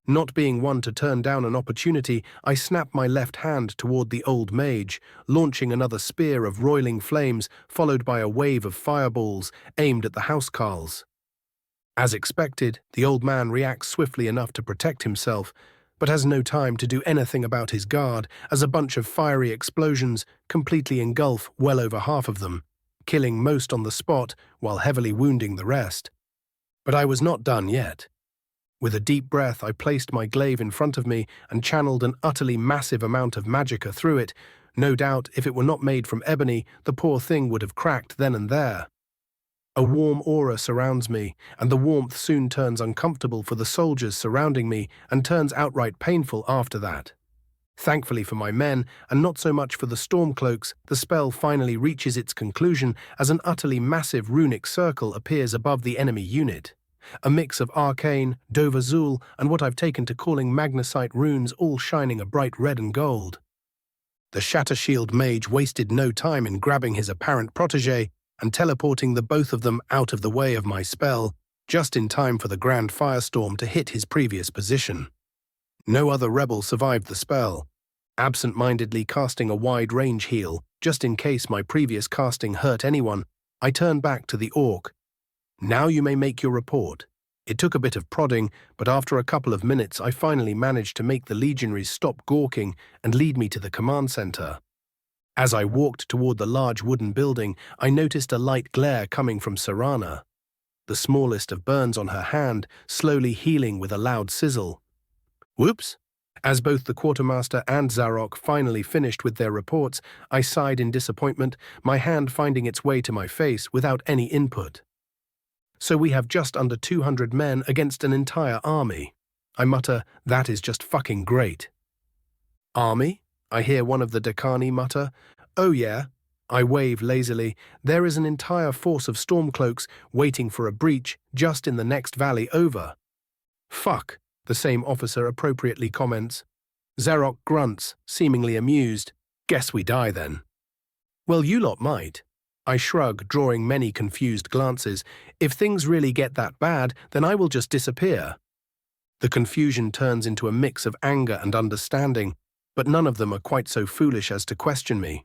Not being one to turn down an opportunity, I snapped my left hand toward the old mage, launching another spear of roiling flames, followed by a wave of fireballs aimed at the housecarls. As expected, the old man reacts swiftly enough to protect himself, but has no time to do anything about his guard as a bunch of fiery explosions completely engulf well over half of them, killing most on the spot while heavily wounding the rest. But I was not done yet. With a deep breath, I placed my glaive in front of me and channeled an utterly massive amount of magicka through it. No doubt, if it were not made from ebony, the poor thing would have cracked then and there. A warm aura surrounds me, and the warmth soon turns uncomfortable for the soldiers surrounding me and turns outright painful after that. Thankfully for my men, and not so much for the Stormcloaks, the spell finally reaches its conclusion as an utterly massive runic circle appears above the enemy unit. A mix of arcane, Dovazul, and what I've taken to calling magnesite runes all shining a bright red and gold. The Shattershield mage wasted no time in grabbing his apparent protege and teleporting the both of them out of the way of my spell, just in time for the Grand Firestorm to hit his previous position. No other rebel survived the spell, absent-mindedly casting a wide-range heal, just in case my previous casting hurt anyone. I turned back to the orc. "Now you may make your report." It took a bit of prodding, but after a couple of minutes I finally managed to make the legionaries stop gawking and lead me to the command center. As I walked toward the large wooden building, I noticed a light glare coming from Serana, the smallest of burns on her hand, slowly healing with a loud sizzle. Whoops! As both the quartermaster and Zarok finally finished with their reports, I sighed in disappointment, my hand finding its way to my face without any input. "So we have just under 200 men against an entire army." I mutter, "That is just fucking great." "Army?" I hear one of the Dakani mutter. "Oh yeah." I wave lazily. "There is an entire force of Stormcloaks waiting for a breach just in the next valley over." "Fuck," the same officer appropriately comments. Zarok grunts, seemingly amused. "Guess we die then." "Well, you lot might." I shrug, drawing many confused glances. "If things really get that bad, then I will just disappear." The confusion turns into a mix of anger and understanding, but none of them are quite so foolish as to question me.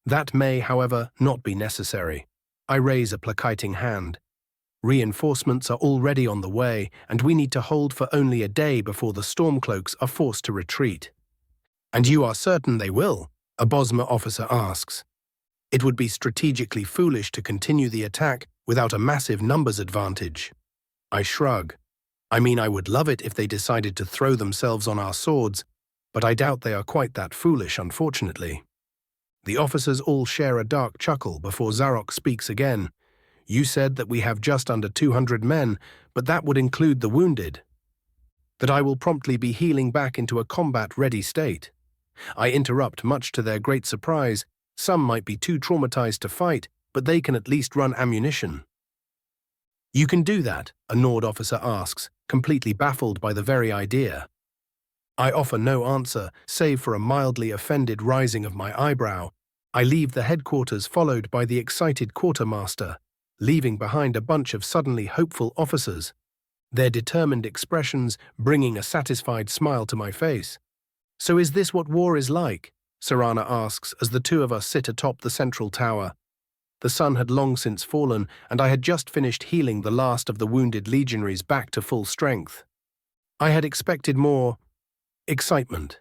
That may, however, not be necessary. I raise a placating hand. Reinforcements are already on the way, and we need to hold for only a day before the Stormcloaks are forced to retreat. "And you are certain they will?" a Bosmer officer asks. "It would be strategically foolish to continue the attack without a massive numbers advantage." I shrug. I mean, I would love it if they decided to throw themselves on our swords, but I doubt they are quite that foolish, unfortunately. The officers all share a dark chuckle before Zarok speaks again. "You said that we have just under 200 men, but that would include the wounded." "That I will promptly be healing back into a combat-ready state." I interrupt, much to their great surprise. Some might be too traumatized to fight, but they can at least run ammunition. "You can do that?" a Nord officer asks, completely baffled by the very idea. I offer no answer, save for a mildly offended rising of my eyebrow. I leave the headquarters followed by the excited quartermaster, leaving behind a bunch of suddenly hopeful officers, their determined expressions bringing a satisfied smile to my face. "So is this what war is like?" Serana asks as the two of us sit atop the central tower. The sun had long since fallen, and I had just finished healing the last of the wounded legionaries back to full strength. I had expected more excitement.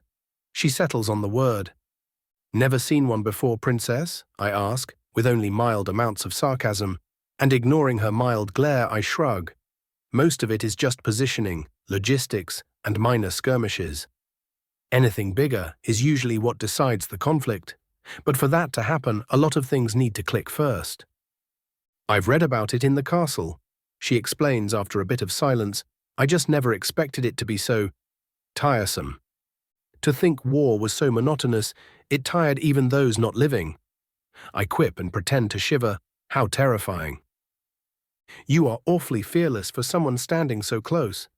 She settles on the word. "Never seen one before, Princess?" I ask, with only mild amounts of sarcasm, and ignoring her mild glare, I shrug. Most of it is just positioning, logistics, and minor skirmishes. Anything bigger is usually what decides the conflict, but for that to happen, a lot of things need to click first. "I've read about it in the castle," she explains after a bit of silence. "I just never expected it to be so tiresome. To think war was so monotonous, it tired even those not living." I quip and pretend to shiver. How terrifying. "You are awfully fearless for someone standing so close,"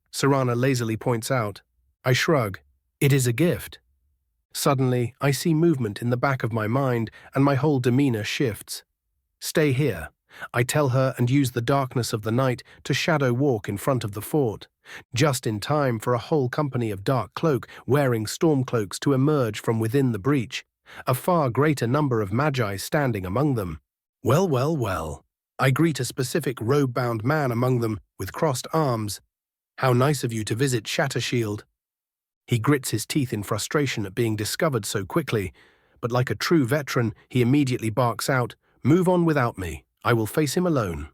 Serana lazily points out. I shrug. "It is a gift." Suddenly, I see movement in the back of my mind, and my whole demeanor shifts. Stay here, I tell her, and use the darkness of the night to shadow walk in front of the fort, just in time for a whole company of dark cloak wearing storm cloaks to emerge from within the breach, a far greater number of magi standing among them. Well, well, well. I greet a specific robe-bound man among them with crossed arms. How nice of you to visit Shattershield. He grits his teeth in frustration at being discovered so quickly, but like a true veteran, he immediately barks out, "Move on without me. I will face him alone."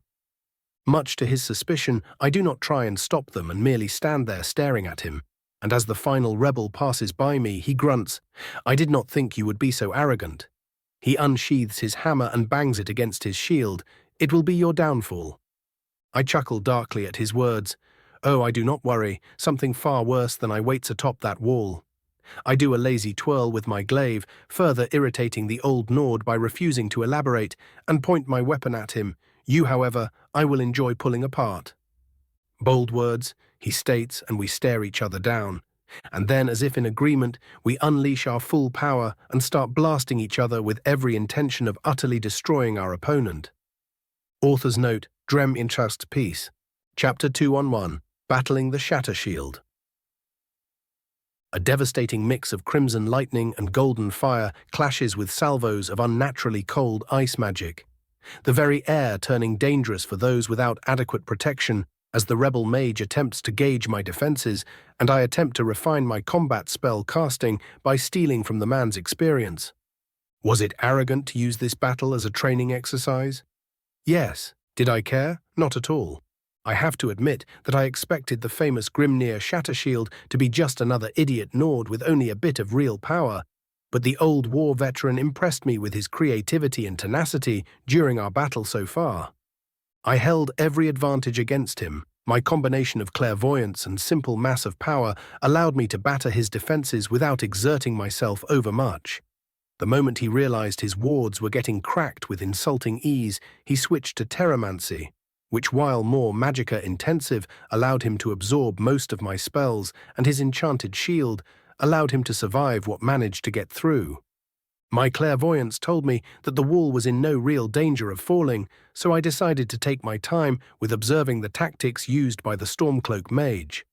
Much to his suspicion, I do not try and stop them and merely stand there staring at him, and as the final rebel passes by me, he grunts, "I did not think you would be so arrogant." He unsheathes his hammer and bangs it against his shield. "It will be your downfall." I chuckle darkly at his words. Oh, I do not worry, something far worse than I waits atop that wall. I do a lazy twirl with my glaive, further irritating the old Nord by refusing to elaborate, and point my weapon at him. "You, however, I will enjoy pulling apart." Bold words, he states, and we stare each other down. And then, as if in agreement, we unleash our full power and start blasting each other with every intention of utterly destroying our opponent. Author's note, Drem in Trust Peace. Chapter 211, Battling the Shattershield. A devastating mix of crimson lightning and golden fire clashes with salvos of unnaturally cold ice magic, the very air turning dangerous for those without adequate protection as the rebel mage attempts to gauge my defenses and I attempt to refine my combat spell casting by stealing from the man's experience. Was it arrogant to use this battle as a training exercise? Yes. Did I care? Not at all. I have to admit that I expected the famous Grimnir Shattershield to be just another idiot Nord with only a bit of real power, but the old war veteran impressed me with his creativity and tenacity during our battle so far. I held every advantage against him. My combination of clairvoyance and simple mass of power allowed me to batter his defenses without exerting myself overmuch. The moment he realized his wards were getting cracked with insulting ease, he switched to Terramancy, which, while more magicka-intensive, allowed him to absorb most of my spells, and his enchanted shield allowed him to survive what managed to get through. My clairvoyance told me that the wall was in no real danger of falling, so I decided to take my time with observing the tactics used by the Stormcloak mage.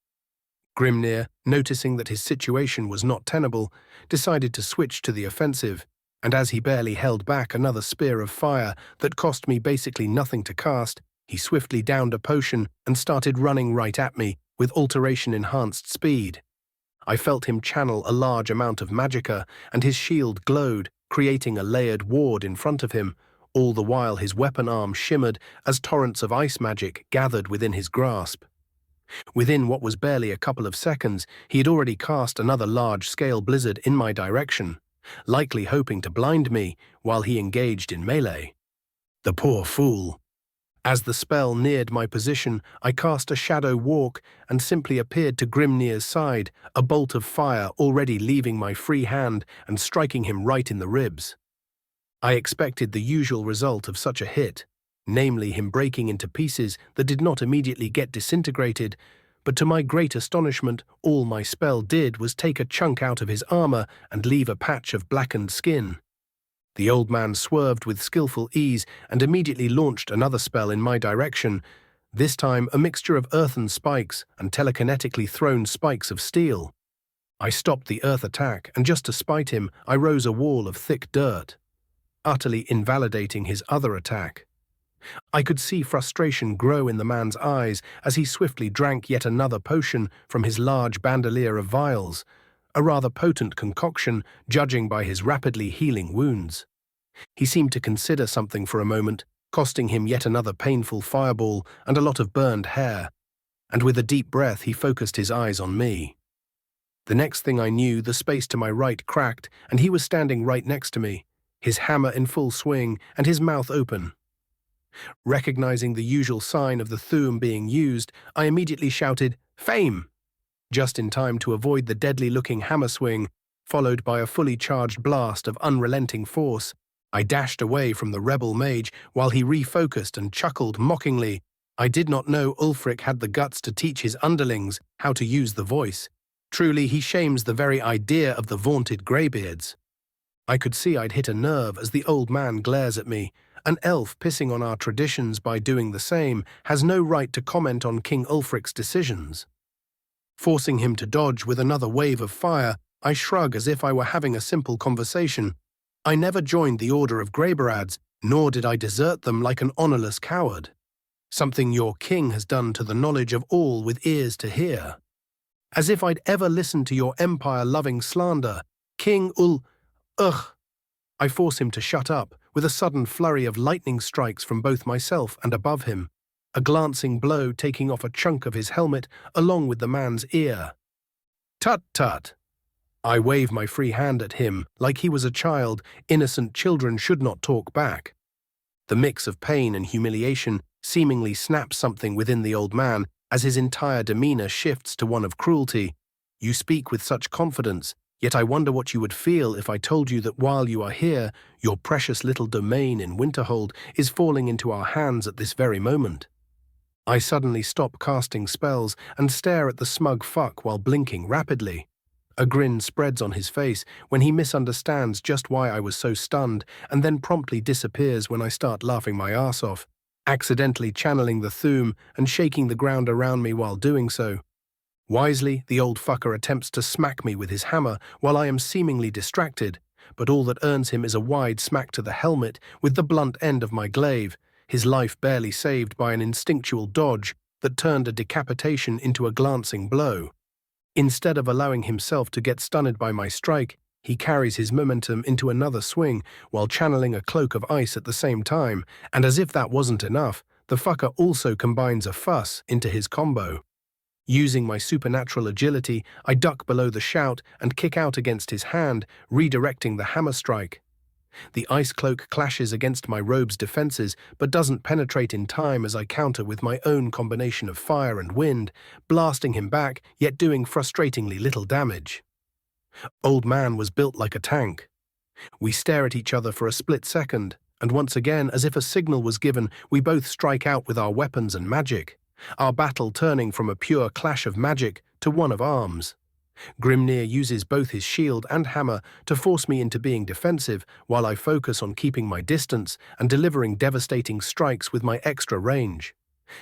Grimnir, noticing that his situation was not tenable, decided to switch to the offensive, and as he barely held back another spear of fire that cost me basically nothing to cast, he swiftly downed a potion and started running right at me with alteration-enhanced speed. I felt him channel a large amount of magicka, and his shield glowed, creating a layered ward in front of him, all the while his weapon arm shimmered as torrents of ice magic gathered within his grasp. Within what was barely a couple of seconds, he had already cast another large-scale blizzard in my direction, likely hoping to blind me while he engaged in melee. The poor fool. As the spell neared my position, I cast a shadow walk and simply appeared to Grimnir's side, a bolt of fire already leaving my free hand and striking him right in the ribs. I expected the usual result of such a hit, namely him breaking into pieces that did not immediately get disintegrated, but to my great astonishment, all my spell did was take a chunk out of his armor and leave a patch of blackened skin. The old man swerved with skillful ease and immediately launched another spell in my direction, this time a mixture of earthen spikes and telekinetically thrown spikes of steel. I stopped the earth attack, and just to spite him, I rose a wall of thick dirt, utterly invalidating his other attack. I could see frustration grow in the man's eyes as he swiftly drank yet another potion from his large bandolier of vials, a rather potent concoction, judging by his rapidly healing wounds. He seemed to consider something for a moment, costing him yet another painful fireball and a lot of burned hair, and with a deep breath he focused his eyes on me. The next thing I knew, the space to my right cracked, and he was standing right next to me, his hammer in full swing and his mouth open. Recognizing the usual sign of the Thuum being used, I immediately shouted, "Fame!" just in time to avoid the deadly-looking hammer swing, followed by a fully charged blast of unrelenting force. I dashed away from the rebel mage while he refocused and chuckled mockingly. I did not know Ulfric had the guts to teach his underlings how to use the voice. Truly, he shames the very idea of the vaunted greybeards. I could see I'd hit a nerve as the old man glares at me. An elf pissing on our traditions by doing the same has no right to comment on King Ulfric's decisions. Forcing him to dodge with another wave of fire, I shrug as if I were having a simple conversation. I never joined the Order of Greybeards, nor did I desert them like an honourless coward. Something your king has done to the knowledge of all with ears to hear. As if I'd ever listened to your empire-loving slander. King Ugh! I force him to shut up, with a sudden flurry of lightning strikes from both myself and above him, a glancing blow taking off a chunk of his helmet along with the man's ear. Tut tut! I wave my free hand at him like he was a child. Innocent children should not talk back. The mix of pain and humiliation seemingly snaps something within the old man as his entire demeanour shifts to one of cruelty. You speak with such confidence, yet I wonder what you would feel if I told you that while you are here, your precious little domain in Winterhold is falling into our hands at this very moment. I suddenly stop casting spells and stare at the smug fuck while blinking rapidly. A grin spreads on his face when he misunderstands just why I was so stunned and then promptly disappears when I start laughing my ass off, accidentally channeling the Thuum and shaking the ground around me while doing so. Wisely, the old fucker attempts to smack me with his hammer while I am seemingly distracted, but all that earns him is a wide smack to the helmet with the blunt end of my glaive, his life barely saved by an instinctual dodge that turned a decapitation into a glancing blow. Instead of allowing himself to get stunned by my strike, he carries his momentum into another swing while channeling a cloak of ice at the same time, and as if that wasn't enough, the fucker also combines a fuss into his combo. Using my supernatural agility, I duck below the shout and kick out against his hand, redirecting the hammer strike. The ice cloak clashes against my robe's defenses, but doesn't penetrate in time as I counter with my own combination of fire and wind, blasting him back, yet doing frustratingly little damage. Old man was built like a tank. We stare at each other for a split second, and once again, as if a signal was given, we both strike out with our weapons and magic, our battle turning from a pure clash of magic to one of arms. Grimnir uses both his shield and hammer to force me into being defensive, while I focus on keeping my distance and delivering devastating strikes with my extra range.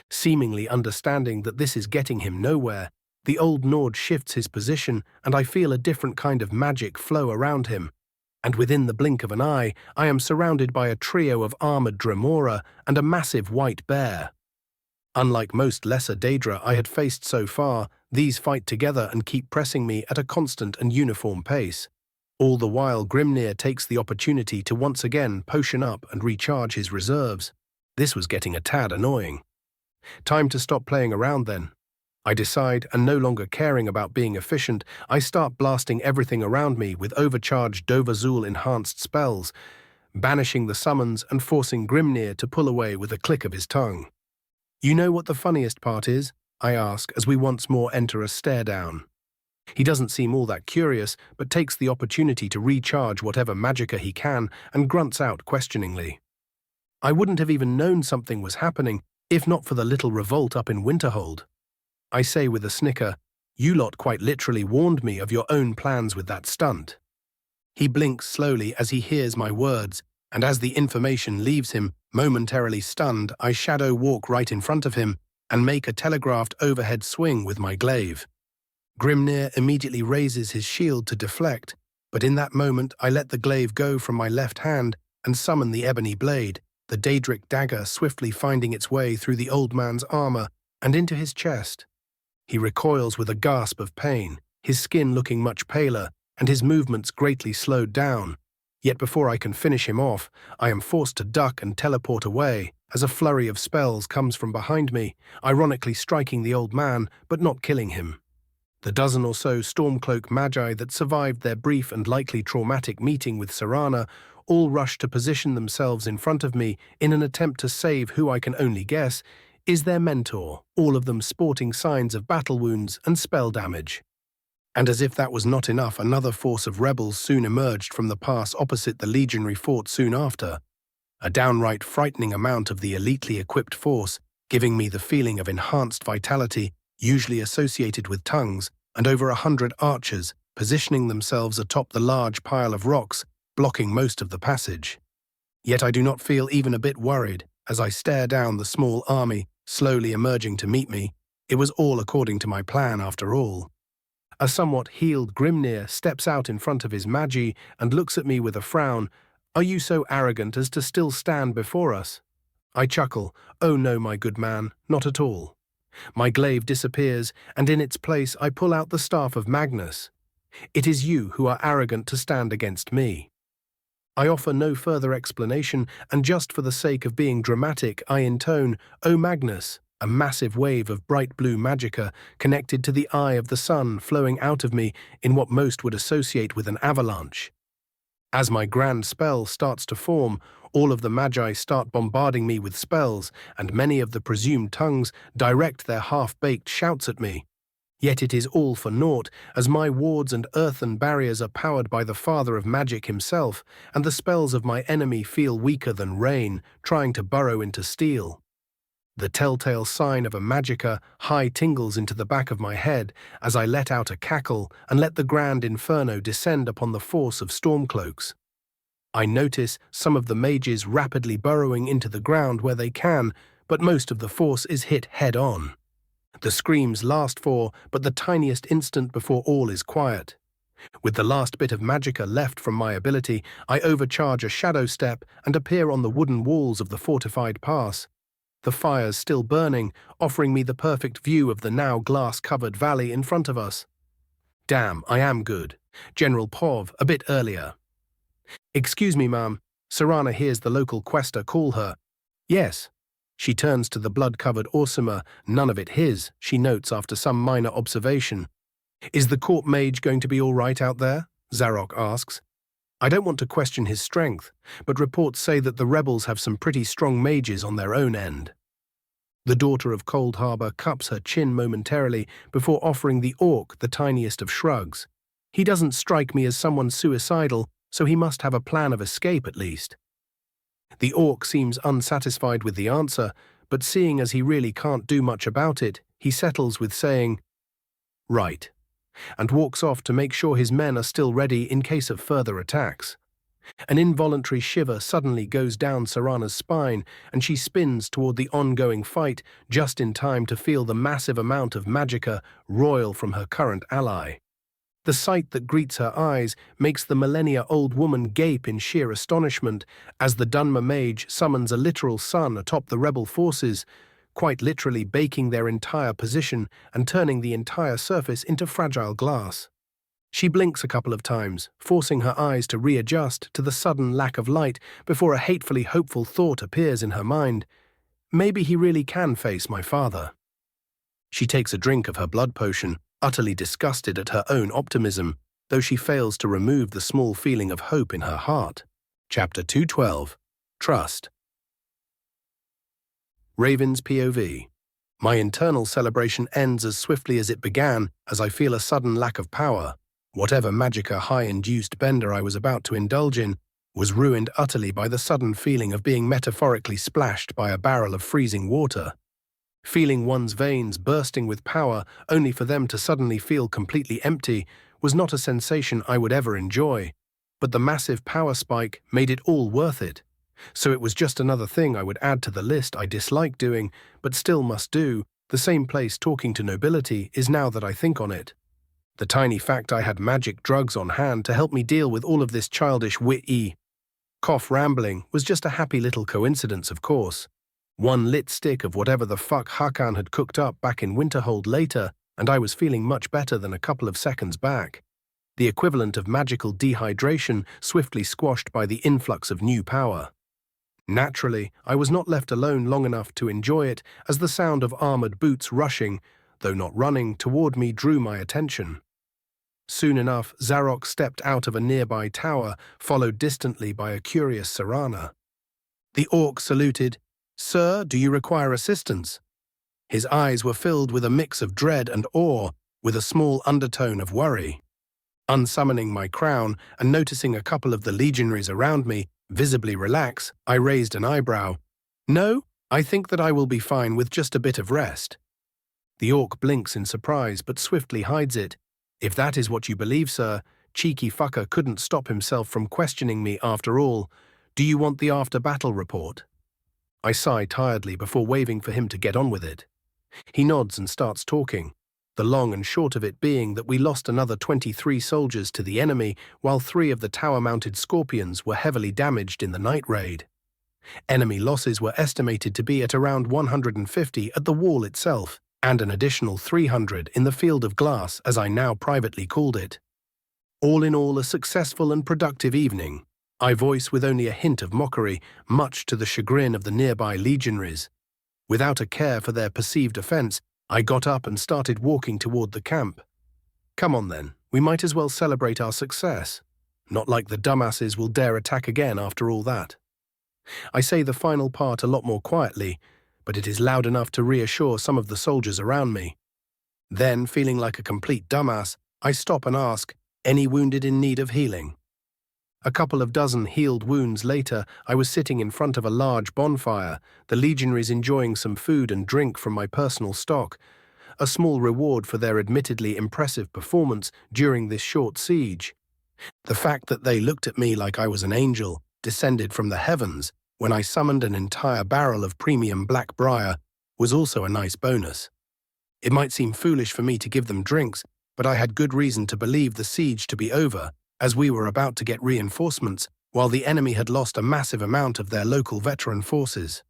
Seemingly understanding that this is getting him nowhere, the old Nord shifts his position and I feel a different kind of magic flow around him. And within the blink of an eye, I am surrounded by a trio of armored Dremora and a massive white bear. Unlike most lesser Daedra I had faced so far, these fight together and keep pressing me at a constant and uniform pace. All the while Grimnir takes the opportunity to once again potion up and recharge his reserves. This was getting a tad annoying. Time to stop playing around then. I decide, and no longer caring about being efficient, I start blasting everything around me with overcharged Dovazul enhanced spells, banishing the summons and forcing Grimnir to pull away with a click of his tongue. You know what the funniest part is? I ask as we once more enter a stare-down. He doesn't seem all that curious, but takes the opportunity to recharge whatever magicka he can and grunts out questioningly. I wouldn't have even known something was happening if not for the little revolt up in Winterhold. I say with a snicker, you lot quite literally warned me of your own plans with that stunt. He blinks slowly as he hears my words, and as the information leaves him, momentarily stunned, I shadow walk right in front of him and make a telegraphed overhead swing with my glaive. Grimnir immediately raises his shield to deflect, but in that moment I let the glaive go from my left hand and summon the ebony blade, the Daedric dagger swiftly finding its way through the old man's armor and into his chest. He recoils with a gasp of pain, his skin looking much paler and his movements greatly slowed down. Yet before I can finish him off, I am forced to duck and teleport away as a flurry of spells comes from behind me, ironically striking the old man but not killing him. The dozen or so Stormcloak magi that survived their brief and likely traumatic meeting with Serana all rush to position themselves in front of me in an attempt to save who I can only guess is their mentor, all of them sporting signs of battle wounds and spell damage. And as if that was not enough, another force of rebels soon emerged from the pass opposite the legionary fort soon after. A downright frightening amount of the elitely equipped force, giving me the feeling of enhanced vitality, usually associated with tongues, and over 100 archers positioning themselves atop the large pile of rocks, blocking most of the passage. Yet I do not feel even a bit worried as I stare down the small army slowly emerging to meet me. It was all according to my plan after all. A somewhat healed Grimnir steps out in front of his magi and looks at me with a frown. "Are you so arrogant as to still stand before us?" I chuckle. "Oh no, my good man, not at all." My glaive disappears, and in its place I pull out the staff of Magnus. "It is you who are arrogant to stand against me." I offer no further explanation, and just for the sake of being dramatic, I intone, "O Magnus," a massive wave of bright blue magicka connected to the eye of the sun flowing out of me in what most would associate with an avalanche. As my grand spell starts to form, all of the magi start bombarding me with spells, and many of the presumed tongues direct their half-baked shouts at me. Yet it is all for naught, as my wards and earthen barriers are powered by the father of magic himself, and the spells of my enemy feel weaker than rain, trying to burrow into steel. The telltale sign of a magicka high tingles into the back of my head as I let out a cackle and let the grand inferno descend upon the force of stormcloaks. I notice some of the mages rapidly burrowing into the ground where they can, but most of the force is hit head-on. The screams last for but the tiniest instant before all is quiet. With the last bit of magicka left from my ability, I overcharge a shadow step and appear on the wooden walls of the fortified pass. The fires still burning, offering me the perfect view of the now glass-covered valley in front of us. Damn, I am good. General Pov, a bit earlier. "Excuse me, ma'am." Serana hears the local quester call her. "Yes." She turns to the blood-covered Orsimer, none of it his, she notes after some minor observation. "Is the court mage going to be all right out there?" Zarok asks. I don't want to question his strength, but reports say that the rebels have some pretty strong mages on their own end. The daughter of Cold Harbor cups her chin momentarily before offering the orc the tiniest of shrugs. He doesn't strike me as someone suicidal, so he must have a plan of escape at least. The orc seems unsatisfied with the answer, but seeing as he really can't do much about it, he settles with saying, "Right," and walks off to make sure his men are still ready in case of further attacks. An involuntary shiver suddenly goes down Serana's spine, and she spins toward the ongoing fight just in time to feel the massive amount of magicka roil from her current ally. The sight that greets her eyes makes the millennia-old woman gape in sheer astonishment as the Dunmer mage summons a literal sun atop the rebel forces, quite literally baking their entire position and turning the entire surface into fragile glass. She blinks a couple of times, forcing her eyes to readjust to the sudden lack of light before a hatefully hopeful thought appears in her mind. Maybe he really can face my father. She takes a drink of her blood potion, utterly disgusted at her own optimism, though she fails to remove the small feeling of hope in her heart. Chapter 212. Trust. Raven's POV. My internal celebration ends as swiftly as it began as I feel a sudden lack of power. Whatever magicka high-induced bender I was about to indulge in was ruined utterly by the sudden feeling of being metaphorically splashed by a barrel of freezing water. Feeling one's veins bursting with power only for them to suddenly feel completely empty was not a sensation I would ever enjoy, but the massive power spike made it all worth it. So it was just another thing I would add to the list I dislike doing, but still must do. The same place talking to nobility is now that I think on it. The tiny fact I had magic drugs on hand to help me deal with all of this childish cough rambling was just a happy little coincidence, of course. One lit stick of whatever the fuck Harkon had cooked up back in Winterhold later, and I was feeling much better than a couple of seconds back. The equivalent of magical dehydration swiftly squashed by the influx of new power. Naturally, I was not left alone long enough to enjoy it as the sound of armored boots rushing, though not running, toward me drew my attention. Soon enough, Zarok stepped out of a nearby tower, followed distantly by a curious Serana. The orc saluted. "Sir, do you require assistance?" His eyes were filled with a mix of dread and awe, with a small undertone of worry. Unsummoning my crown and noticing a couple of the legionaries around me visibly relax, I raised an eyebrow. "No, I think that I will be fine with just a bit of rest." The orc blinks in surprise but swiftly hides it. If that is what you believe, sir, cheeky fucker couldn't stop himself from questioning me after all. Do you want the after-battle report? I sigh tiredly before waving for him to get on with it. He nods and starts talking, the long and short of it being that we lost another 23 soldiers to the enemy, while 3 of the tower-mounted scorpions were heavily damaged in the night raid. Enemy losses were estimated to be at around 150 at the wall itself, and an additional 300 in the field of glass, as I now privately called it. All in all, a successful and productive evening, I voice with only a hint of mockery, much to the chagrin of the nearby legionaries. Without a care for their perceived offense, I got up and started walking toward the camp. Come on then, we might as well celebrate our success. Not like the dumbasses will dare attack again after all that. I say the final part a lot more quietly, but it is loud enough to reassure some of the soldiers around me. Then, feeling like a complete dumbass, I stop and ask, any wounded in need of healing? A couple of dozen healed wounds later, I was sitting in front of a large bonfire, the legionaries enjoying some food and drink from my personal stock, a small reward for their admittedly impressive performance during this short siege. The fact that they looked at me like I was an angel, descended from the heavens, when I summoned an entire barrel of premium black briar, was also a nice bonus. It might seem foolish for me to give them drinks, but I had good reason to believe the siege to be over, as we were about to get reinforcements, while the enemy had lost a massive amount of their local veteran forces.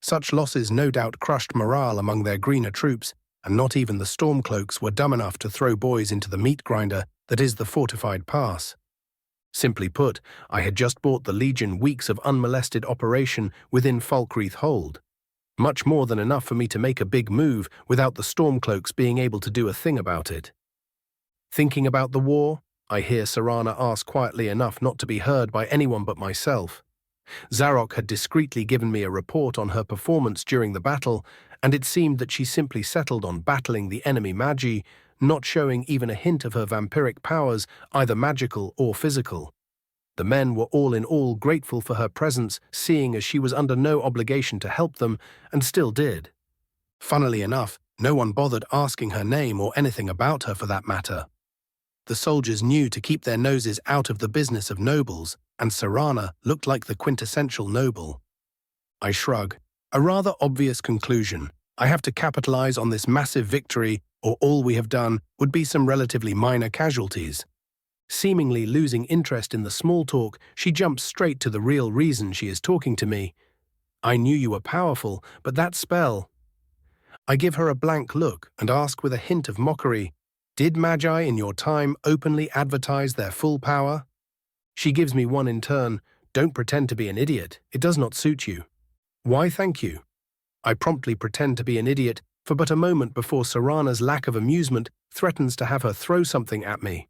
Such losses no doubt crushed morale among their greener troops, and not even the Stormcloaks were dumb enough to throw boys into the meat grinder that is the fortified pass. Simply put, I had just bought the Legion weeks of unmolested operation within Falkreath hold. Much more than enough for me to make a big move without the Stormcloaks being able to do a thing about it. Thinking about the war? I hear Serana ask quietly enough not to be heard by anyone but myself. Zarok had discreetly given me a report on her performance during the battle, and it seemed that she simply settled on battling the enemy magi, not showing even a hint of her vampiric powers, either magical or physical. The men were all in all grateful for her presence, seeing as she was under no obligation to help them, and still did. Funnily enough, no one bothered asking her name or anything about her for that matter. The soldiers knew to keep their noses out of the business of nobles, and Serana looked like the quintessential noble. I shrug. A rather obvious conclusion. I have to capitalize on this massive victory, or all we have done would be some relatively minor casualties. Seemingly losing interest in the small talk, she jumps straight to the real reason she is talking to me. I knew you were powerful, but that spell... I give her a blank look and ask with a hint of mockery, did Magi in your time openly advertise their full power? She gives me one in turn, don't pretend to be an idiot, it does not suit you. Why thank you? I promptly pretend to be an idiot for but a moment before Serana's lack of amusement threatens to have her throw something at me.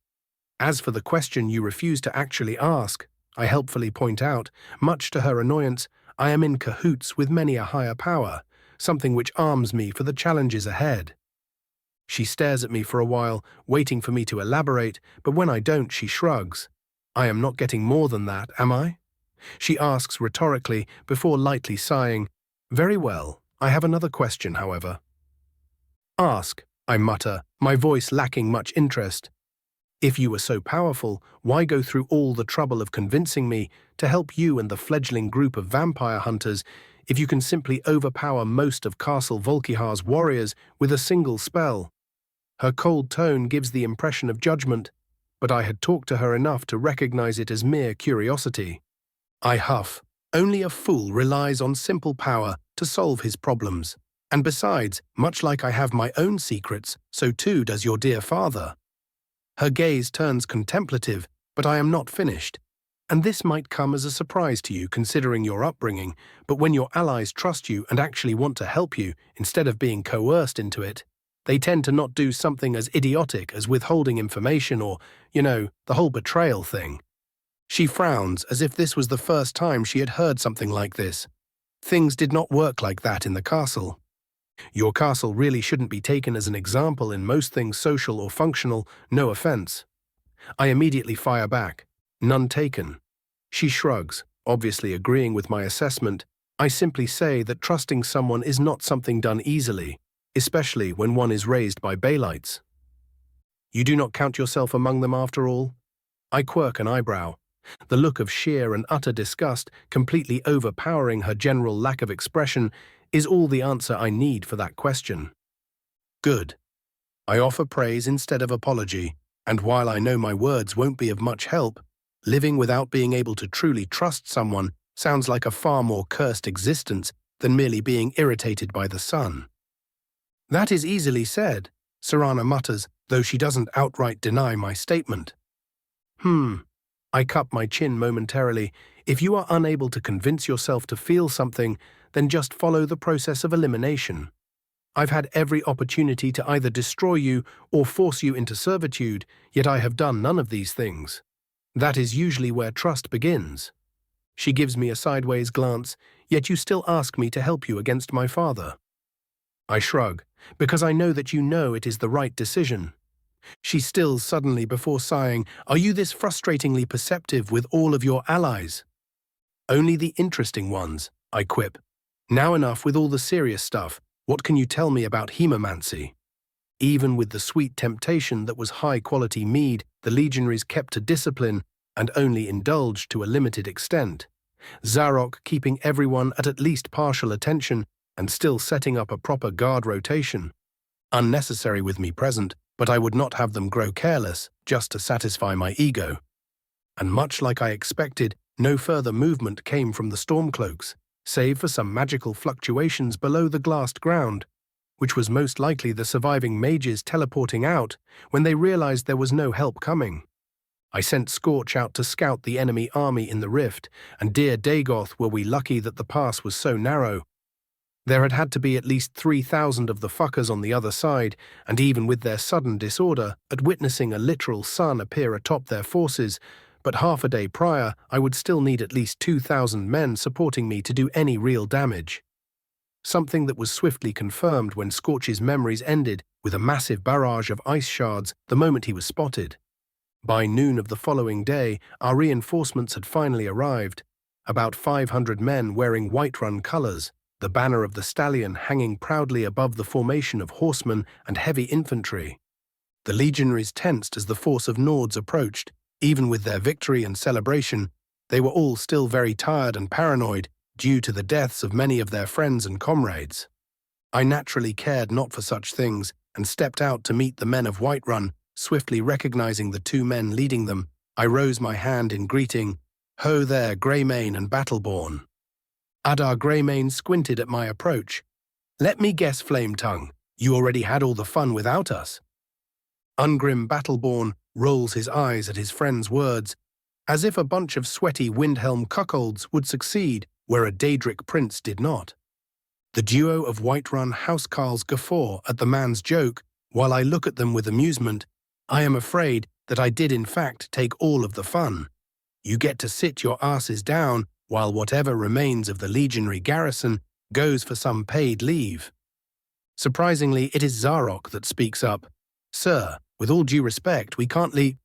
As for the question you refuse to actually ask, I helpfully point out, much to her annoyance, I am in cahoots with many a higher power, something which arms me for the challenges ahead. She stares at me for a while, waiting for me to elaborate, but when I don't, she shrugs. I am not getting more than that, am I? She asks rhetorically, before lightly sighing, very well, I have another question, however. Ask, I mutter, my voice lacking much interest. If you were so powerful, why go through all the trouble of convincing me to help you and the fledgling group of vampire hunters if you can simply overpower most of Castle Volkihar's warriors with a single spell? Her cold tone gives the impression of judgment, but I had talked to her enough to recognize it as mere curiosity. I huff. Only a fool relies on simple power to solve his problems. And besides, much like I have my own secrets, so too does your dear father. Her gaze turns contemplative, but I am not finished. And this might come as a surprise to you considering your upbringing, but when your allies trust you and actually want to help you, instead of being coerced into it, they tend to not do something as idiotic as withholding information or, the whole betrayal thing. She frowns as if this was the first time she had heard something like this. Things did not work like that in the castle. Your castle really shouldn't be taken as an example in most things social or functional, no offense. I immediately fire back. None taken. She shrugs, obviously agreeing with my assessment. I simply say that trusting someone is not something done easily. especially when one is raised by Baelites. You do not count yourself among them after all? I quirk an eyebrow, the look of sheer and utter disgust completely overpowering her general lack of expression is all the answer I need for that question. Good. I offer praise instead of apology, and while I know my words won't be of much help, living without being able to truly trust someone sounds like a far more cursed existence than merely being irritated by the sun. That is easily said, Serana mutters, though she doesn't outright deny my statement. I cup my chin momentarily. If you are unable to convince yourself to feel something, then just follow the process of elimination. I've had every opportunity to either destroy you or force you into servitude, yet I have done none of these things. That is usually where trust begins. She gives me a sideways glance, yet you still ask me to help you against my father. I shrug, because I know that you know it is the right decision. She stills suddenly before sighing, "Are you this frustratingly perceptive with all of your allies?" "Only the interesting ones," I quip. "Now enough with all the serious stuff. What can you tell me about hemomancy?" Even with the sweet temptation that was high-quality mead, the legionaries kept to discipline and only indulged to a limited extent. Zarok keeping everyone at least partial attention and still setting up a proper guard rotation. Unnecessary with me present, but I would not have them grow careless just to satisfy my ego. And much like I expected, no further movement came from the Stormcloaks, save for some magical fluctuations below the glassed ground, which was most likely the surviving mages teleporting out when they realized there was no help coming. I sent Scorch out to scout the enemy army in the rift, and dear Dagoth were we lucky that the pass was so narrow. There had to be at least 3,000 of the fuckers on the other side, and even with their sudden disorder at witnessing a literal sun appear atop their forces, but half a day prior I would still need at least 2,000 men supporting me to do any real damage. Something that was swiftly confirmed when Scorch's memories ended with a massive barrage of ice shards the moment he was spotted. By noon of the following day, our reinforcements had finally arrived, about 500 men wearing Whiterun colours, the banner of the stallion hanging proudly above the formation of horsemen and heavy infantry. The legionaries tensed as the force of Nords approached. Even with their victory and celebration, they were all still very tired and paranoid due to the deaths of many of their friends and comrades. I naturally cared not for such things and stepped out to meet the men of Whiterun. Swiftly recognizing the two men leading them, I rose my hand in greeting, "Ho there, Greymane and Battleborn." Adar Greymane squinted at my approach. "Let me guess, Flametongue, you already had all the fun without us." Ungrim Battleborn rolls his eyes at his friend's words, as if a bunch of sweaty Windhelm cuckolds would succeed where a Daedric prince did not. The duo of Whiterun housecarls guffaw at the man's joke, while I look at them with amusement. I am afraid that I did in fact take all of the fun. You get to sit your asses down while whatever remains of the legionary garrison goes for some paid leave. Surprisingly, it is Zarok that speaks up. "Sir, with all due respect, we can't leave."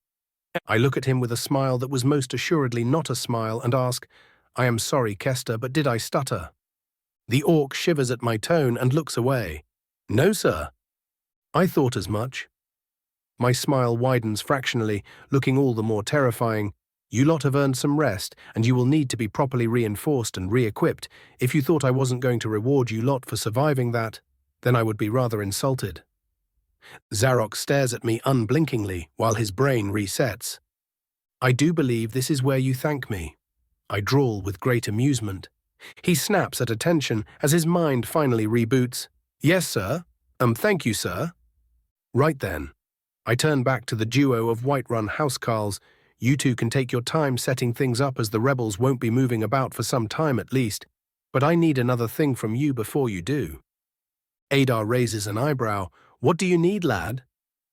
I look at him with a smile that was most assuredly not a smile and ask, "I am sorry, Kester, but did I stutter?" The orc shivers at my tone and looks away. "No, sir." I thought as much. My smile widens fractionally, looking all the more terrifying. "You lot have earned some rest, and you will need to be properly reinforced and re-equipped. If you thought I wasn't going to reward you lot for surviving that, then I would be rather insulted." Zarok stares at me unblinkingly while his brain resets. "I do believe this is where you thank me," I drawl with great amusement. He snaps at attention as his mind finally reboots. "Yes, sir. Thank you, sir." Right then. I turn back to the duo of Whiterun housecarls. "You two can take your time setting things up as the rebels won't be moving about for some time at least, but I need another thing from you before you do." Adar raises an eyebrow. "What do you need, lad?"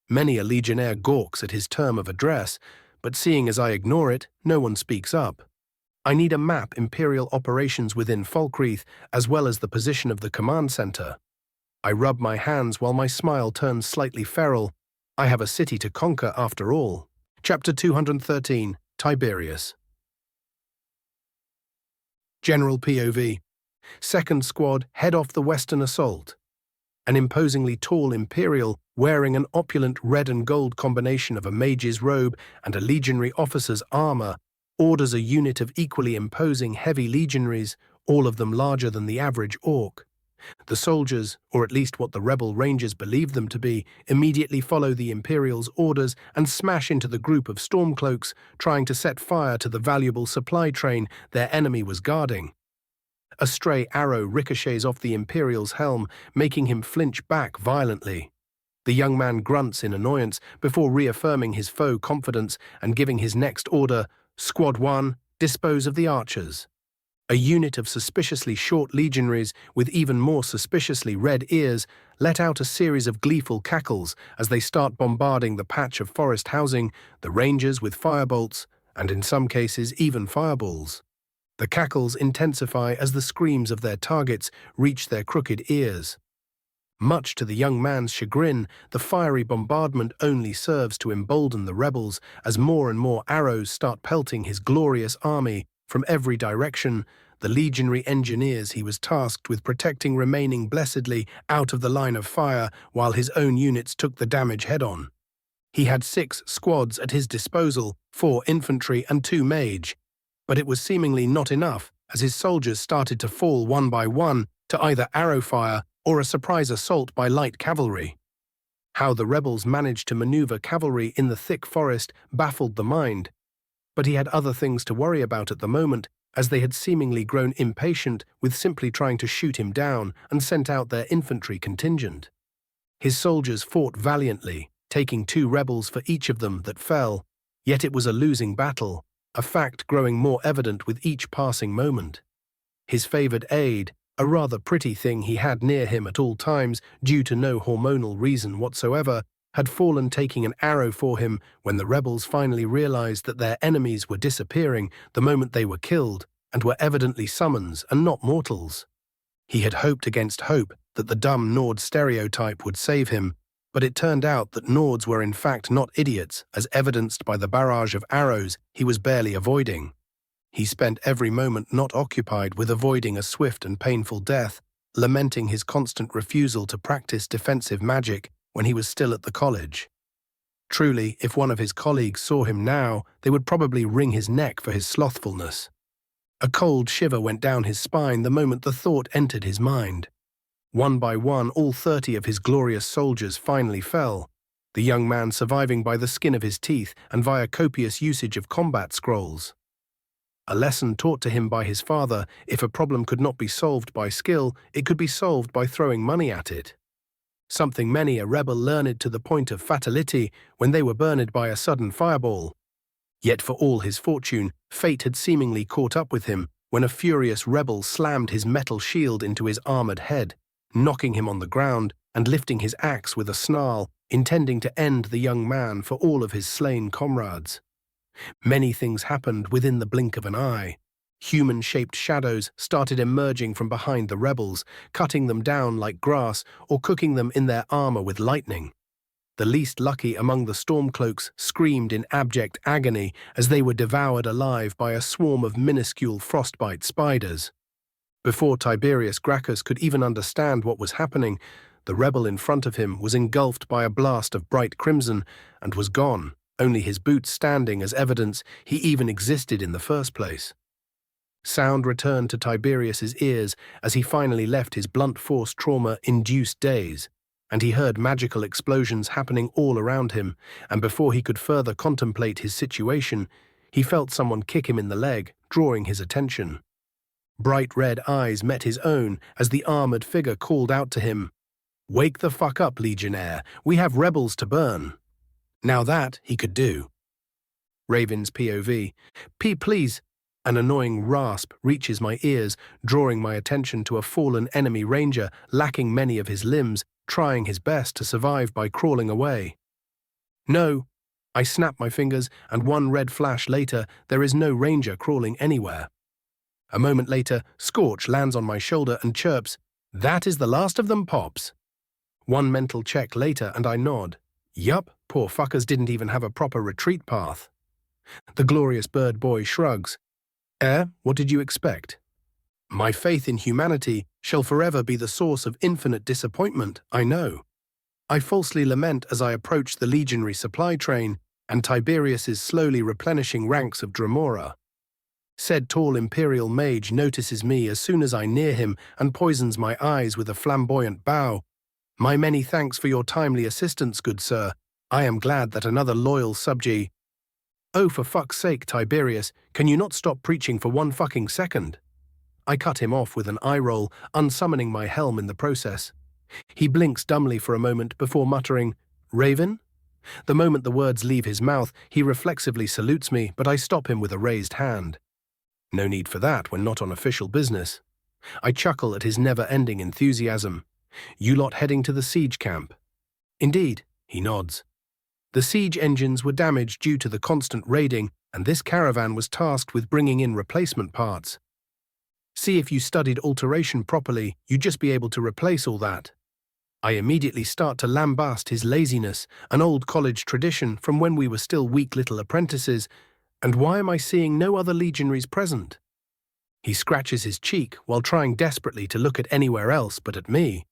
Many a legionnaire gawks at his term of address, but seeing as I ignore it, no one speaks up. "I need a map Imperial operations within Falkreath, as well as the position of the command center." I rub my hands while my smile turns slightly feral. I have a city to conquer after all. Chapter 213, Tiberius. General POV. Second Squad head off the Western assault. An imposingly tall Imperial, wearing an opulent red and gold combination of a mage's robe and a legionary officer's armor, orders a unit of equally imposing heavy legionaries, all of them larger than the average orc. The soldiers, or at least what the rebel rangers believed them to be, immediately follow the Imperial's orders and smash into the group of Stormcloaks, trying to set fire to the valuable supply train their enemy was guarding. A stray arrow ricochets off the Imperial's helm, making him flinch back violently. The young man grunts in annoyance before reaffirming his foe confidence and giving his next order, Squad 1, dispose of the archers. A unit of suspiciously short legionaries with even more suspiciously red ears let out a series of gleeful cackles as they start bombarding the patch of forest housing, the rangers with firebolts, and in some cases even fireballs. The cackles intensify as the screams of their targets reach their crooked ears. Much to the young man's chagrin, the fiery bombardment only serves to embolden the rebels as more and more arrows start pelting his glorious army from every direction. The legionary engineers he was tasked with protecting remaining blessedly out of the line of fire while his own units took the damage head-on. He had 6 squads at his disposal, 4 infantry and 2 mage. But it was seemingly not enough, as his soldiers started to fall one by one to either arrow fire or a surprise assault by light cavalry. How the rebels managed to maneuver cavalry in the thick forest baffled the mind, but he had other things to worry about at the moment, as they had seemingly grown impatient with simply trying to shoot him down and sent out their infantry contingent. His soldiers fought valiantly, taking 2 rebels for each of them that fell, yet it was a losing battle, a fact growing more evident with each passing moment. His favored aide, a rather pretty thing he had near him at all times due to no hormonal reason whatsoever, had fallen taking an arrow for him when the rebels finally realized that their enemies were disappearing the moment they were killed and were evidently summons and not mortals. He had hoped against hope that the dumb Nord stereotype would save him, but it turned out that Nords were in fact not idiots, as evidenced by the barrage of arrows he was barely avoiding. He spent every moment not occupied with avoiding a swift and painful death, lamenting his constant refusal to practice defensive magic when he was still at the college. Truly, if one of his colleagues saw him now, they would probably wring his neck for his slothfulness. A cold shiver went down his spine the moment the thought entered his mind. One by one, all 30 of his glorious soldiers finally fell, the young man surviving by the skin of his teeth and via copious usage of combat scrolls. A lesson taught to him by his father: if a problem could not be solved by skill, it could be solved by throwing money at it. Something many a rebel learned to the point of fatality when they were burned by a sudden fireball. Yet for all his fortune, fate had seemingly caught up with him when a furious rebel slammed his metal shield into his armored head, knocking him on the ground and lifting his axe with a snarl, intending to end the young man for all of his slain comrades. Many things happened within the blink of an eye. Human-shaped shadows started emerging from behind the rebels, cutting them down like grass or cooking them in their armor with lightning. The least lucky among the Stormcloaks screamed in abject agony as they were devoured alive by a swarm of minuscule frostbite spiders. Before Tiberius Gracchus could even understand what was happening, the rebel in front of him was engulfed by a blast of bright crimson and was gone, only his boots standing as evidence he even existed in the first place. Sound returned to Tiberius's ears as he finally left his blunt force trauma-induced daze, and he heard magical explosions happening all around him, and before he could further contemplate his situation, he felt someone kick him in the leg, drawing his attention. Bright red eyes met his own as the armored figure called out to him, "Wake the fuck up, Legionnaire, we have rebels to burn." Now that he could do. Raven's POV. Please. An annoying rasp reaches my ears, drawing my attention to a fallen enemy ranger lacking many of his limbs, trying his best to survive by crawling away. No. I snap my fingers, and one red flash later, there is no ranger crawling anywhere. A moment later, Scorch lands on my shoulder and chirps, "That is the last of them, Pops." One mental check later, and I nod. Yup, poor fuckers didn't even have a proper retreat path. The glorious bird boy shrugs. What did you expect? My faith in humanity shall forever be the source of infinite disappointment, I know. I falsely lament as I approach the legionary supply train, and Tiberius is slowly replenishing ranks of Dremora. Said tall imperial mage notices me as soon as I near him and poisons my eyes with a flamboyant bow. My many thanks for your timely assistance, good sir. I am glad that another loyal subject— Oh, for fuck's sake, Tiberius, can you not stop preaching for 1 fucking second? I cut him off with an eye roll, unsummoning my helm in the process. He blinks dumbly for a moment before muttering, "Raven?" The moment the words leave his mouth, he reflexively salutes me, but I stop him with a raised hand. No need for that when not on official business. I chuckle at his never-ending enthusiasm. You lot heading to the siege camp? Indeed, he nods. The siege engines were damaged due to the constant raiding, and this caravan was tasked with bringing in replacement parts. See, if you studied alteration properly, you'd just be able to replace all that. I immediately start to lambast his laziness, an old college tradition from when we were still weak little apprentices, and why am I seeing no other legionaries present? He scratches his cheek while trying desperately to look at anywhere else but at me.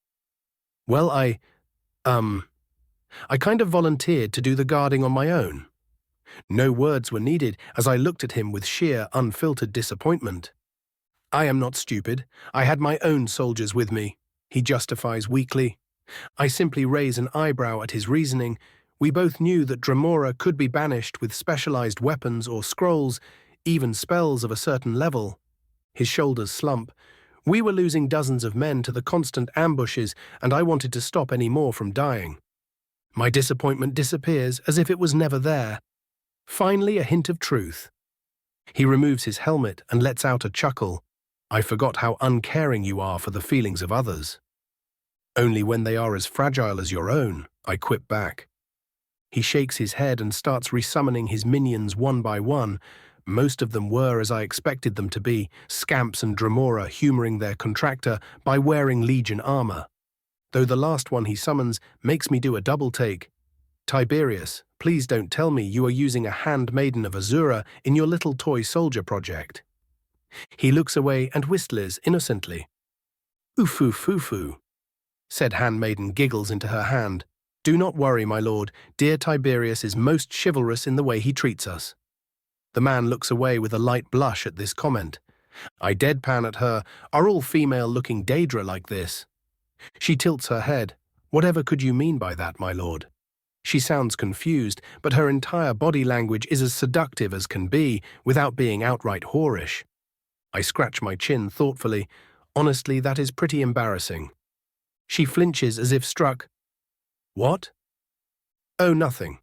Well, I kind of volunteered to do the guarding on my own. No words were needed as I looked at him with sheer, unfiltered disappointment. I am not stupid. I had my own soldiers with me, he justifies weakly. I simply raise an eyebrow at his reasoning. We both knew that Dremora could be banished with specialized weapons or scrolls, even spells of a certain level. His shoulders slump. We were losing dozens of men to the constant ambushes, and I wanted to stop any more from dying. My disappointment disappears as if it was never there. Finally, a hint of truth. He removes his helmet and lets out a chuckle. I forgot how uncaring you are for the feelings of others. Only when they are as fragile as your own, I quip back. He shakes his head and starts resummoning his minions one by one. Most of them were as I expected them to be, scamps and Dremora humoring their contractor by wearing Legion armor. Though the last one he summons makes me do a double take. Tiberius, please don't tell me you are using a handmaiden of Azura in your little toy soldier project. He looks away and whistles innocently. Oof, oof, oof, oof, said handmaiden giggles into her hand. Do not worry, my lord. Dear Tiberius is most chivalrous in the way he treats us. The man looks away with a light blush at this comment. I deadpan at her. Are all female-looking Daedra like this? She tilts her head. Whatever could you mean by that, my lord? She sounds confused, but her entire body language is as seductive as can be, without being outright whorish. I scratch my chin thoughtfully. Honestly, that is pretty embarrassing. She flinches as if struck. What? Oh, nothing.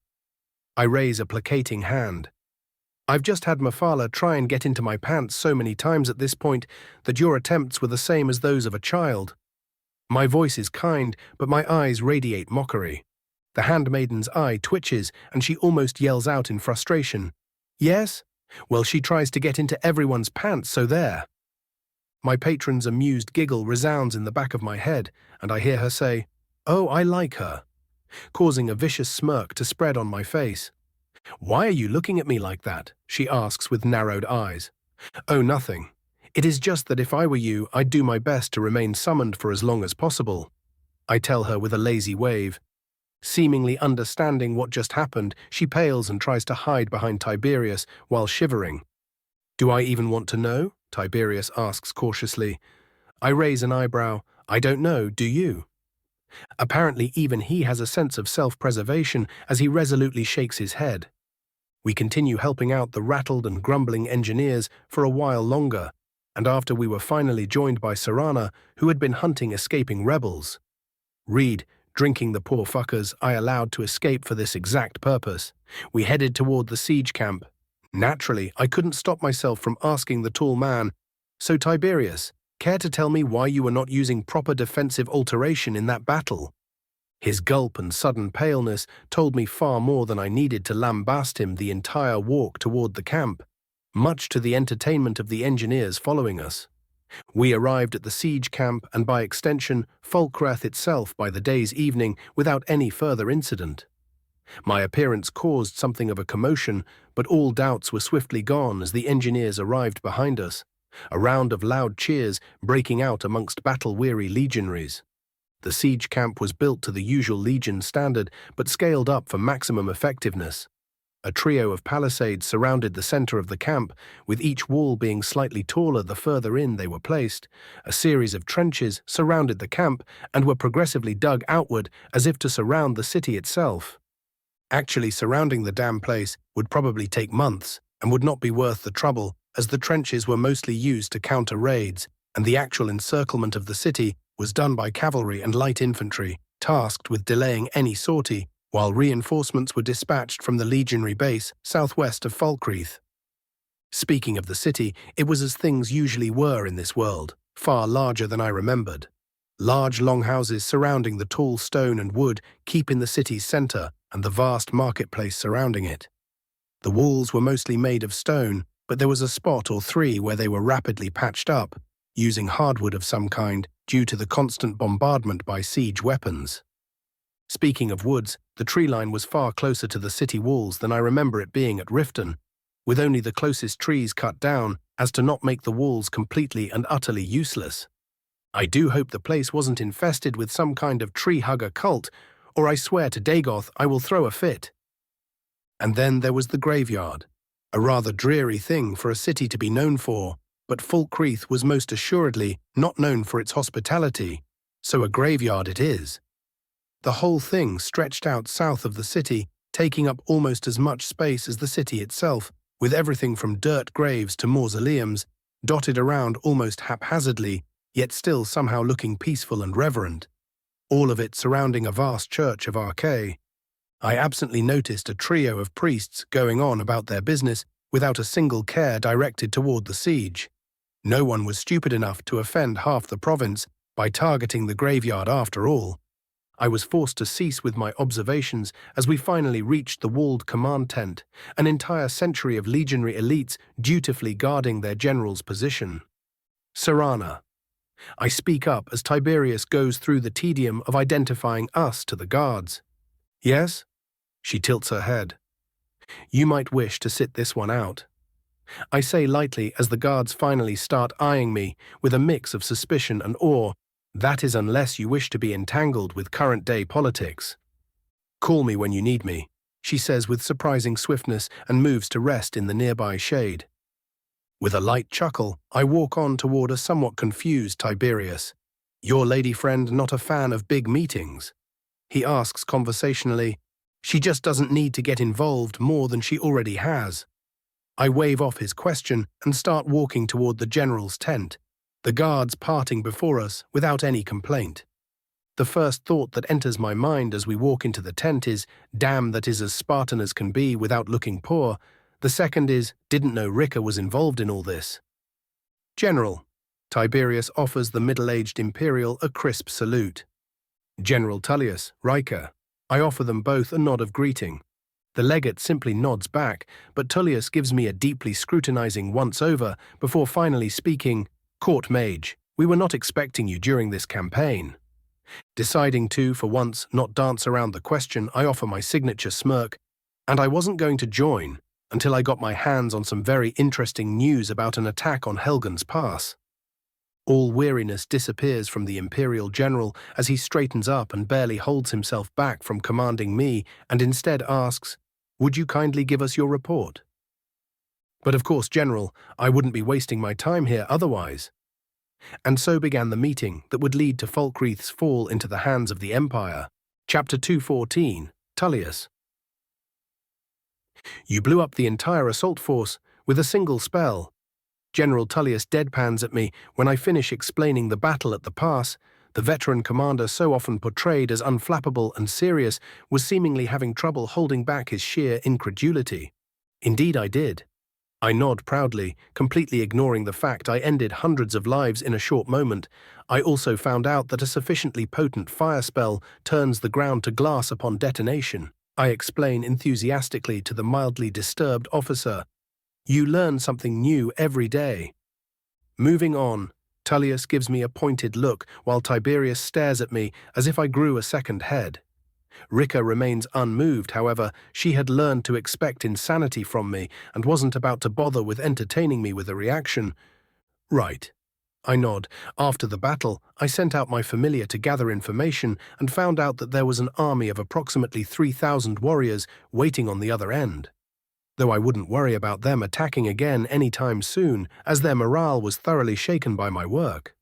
I raise a placating hand. I've just had Mafala try and get into my pants so many times at this point that your attempts were the same as those of a child. My voice is kind, but my eyes radiate mockery. The handmaiden's eye twitches, and she almost yells out in frustration. Yes? Well, she tries to get into everyone's pants, so there. My patron's amused giggle resounds in the back of my head, and I hear her say, "Oh, I like her," causing a vicious smirk to spread on my face. Why are you looking at me like that? She asks with narrowed eyes. Oh, nothing. It is just that if I were you, I'd do my best to remain summoned for as long as possible. I tell her with a lazy wave. Seemingly understanding what just happened, she pales and tries to hide behind Tiberius while shivering. Do I even want to know? Tiberius asks cautiously. I raise an eyebrow. I don't know, do you? Apparently even he has a sense of self-preservation as he resolutely shakes his head. We continue helping out the rattled and grumbling engineers for a while longer, and after we were finally joined by Serana, who had been hunting escaping rebels. Reed, drinking the poor fuckers I allowed to escape for this exact purpose, we headed toward the siege camp. Naturally, I couldn't stop myself from asking the tall man, "So Tiberius, care to tell me why you were not using proper defensive alteration in that battle?" His gulp and sudden paleness told me far more than I needed to lambast him the entire walk toward the camp, much to the entertainment of the engineers following us. We arrived at the siege camp and by extension Falkreath itself by the day's evening without any further incident. My appearance caused something of a commotion, but all doubts were swiftly gone as the engineers arrived behind us. a round of loud cheers breaking out amongst battle-weary legionaries. The siege camp was built to the usual legion standard, but scaled up for maximum effectiveness. A trio of palisades surrounded the center of the camp, with each wall being slightly taller the further in they were placed. A series of trenches surrounded the camp and were progressively dug outward as if to surround the city itself. Actually surrounding the damn place would probably take months and would not be worth the trouble, as the trenches were mostly used to counter raids, and the actual encirclement of the city was done by cavalry and light infantry, tasked with delaying any sortie, while reinforcements were dispatched from the legionary base southwest of Falkreath. Speaking of the city, it was as things usually were in this world, far larger than I remembered. Large longhouses surrounding the tall stone and wood keep in the city's center and the vast marketplace surrounding it. The walls were mostly made of stone, but there was a spot or three where they were rapidly patched up, using hardwood of some kind due to the constant bombardment by siege weapons. Speaking of woods, the tree line was far closer to the city walls than I remember it being at Riften, with only the closest trees cut down as to not make the walls completely and utterly useless. I do hope the place wasn't infested with some kind of tree-hugger cult, or I swear to Dagoth I will throw a fit. And then there was the graveyard, a rather dreary thing for a city to be known for, but Falkreath was most assuredly not known for its hospitality, so a graveyard it is. The whole thing stretched out south of the city, taking up almost as much space as the city itself, with everything from dirt graves to mausoleums, dotted around almost haphazardly, yet still somehow looking peaceful and reverent, all of it surrounding a vast church of Arche. I absently noticed a trio of priests going on about their business without a single care directed toward the siege. No one was stupid enough to offend half the province by targeting the graveyard after all. I was forced to cease with my observations as we finally reached the walled command tent, an entire century of legionary elites dutifully guarding their general's position. Serana. I speak up as Tiberius goes through the tedium of identifying us to the guards. Yes? She tilts her head. You might wish to sit this one out. I say lightly as the guards finally start eyeing me with a mix of suspicion and awe. That is unless you wish to be entangled with current-day politics. Call me when you need me, she says with surprising swiftness and moves to rest in the nearby shade. With a light chuckle, I walk on toward a somewhat confused Tiberius. Your lady friend not a fan of big meetings? He asks conversationally. She just doesn't need to get involved more than she already has. I wave off his question and start walking toward the general's tent, the guards parting before us without any complaint. The first thought that enters my mind as we walk into the tent is, damn, that is as Spartan as can be without looking poor. The second is, didn't know Ricker was involved in all this. General. Tiberius offers the middle-aged Imperial a crisp salute. General Tullius, Riker. I offer them both a nod of greeting. The legate simply nods back, but Tullius gives me a deeply scrutinizing once-over before finally speaking. Court Mage, we were not expecting you during this campaign. Deciding to, for once, not dance around the question, I offer my signature smirk, and I wasn't going to join until I got my hands on some very interesting news about an attack on Helgen's Pass. All weariness disappears from the Imperial General as he straightens up and barely holds himself back from commanding me and instead asks, would you kindly give us your report? But of course, General, I wouldn't be wasting my time here otherwise. And so began the meeting that would lead to Falkreath's fall into the hands of the Empire. Chapter 214, Tullius. You blew up the entire assault force with a single spell. General Tullius deadpans at me when I finish explaining the battle at the pass. The veteran commander so often portrayed as unflappable and serious was seemingly having trouble holding back his sheer incredulity. Indeed I did. I nod proudly, completely ignoring the fact I ended hundreds of lives in a short moment. I also found out that a sufficiently potent fire spell turns the ground to glass upon detonation. I explain enthusiastically to the mildly disturbed officer. You learn something new every day. Moving on, Tullius gives me a pointed look while Tiberius stares at me as if I grew a second head. Ricker remains unmoved, however. She had learned to expect insanity from me and wasn't about to bother with entertaining me with a reaction. Right. I nod. After the battle, I sent out my familiar to gather information and found out that there was an army of approximately 3,000 warriors waiting on the other end. Though I wouldn't worry about them attacking again anytime soon, as their morale was thoroughly shaken by my work.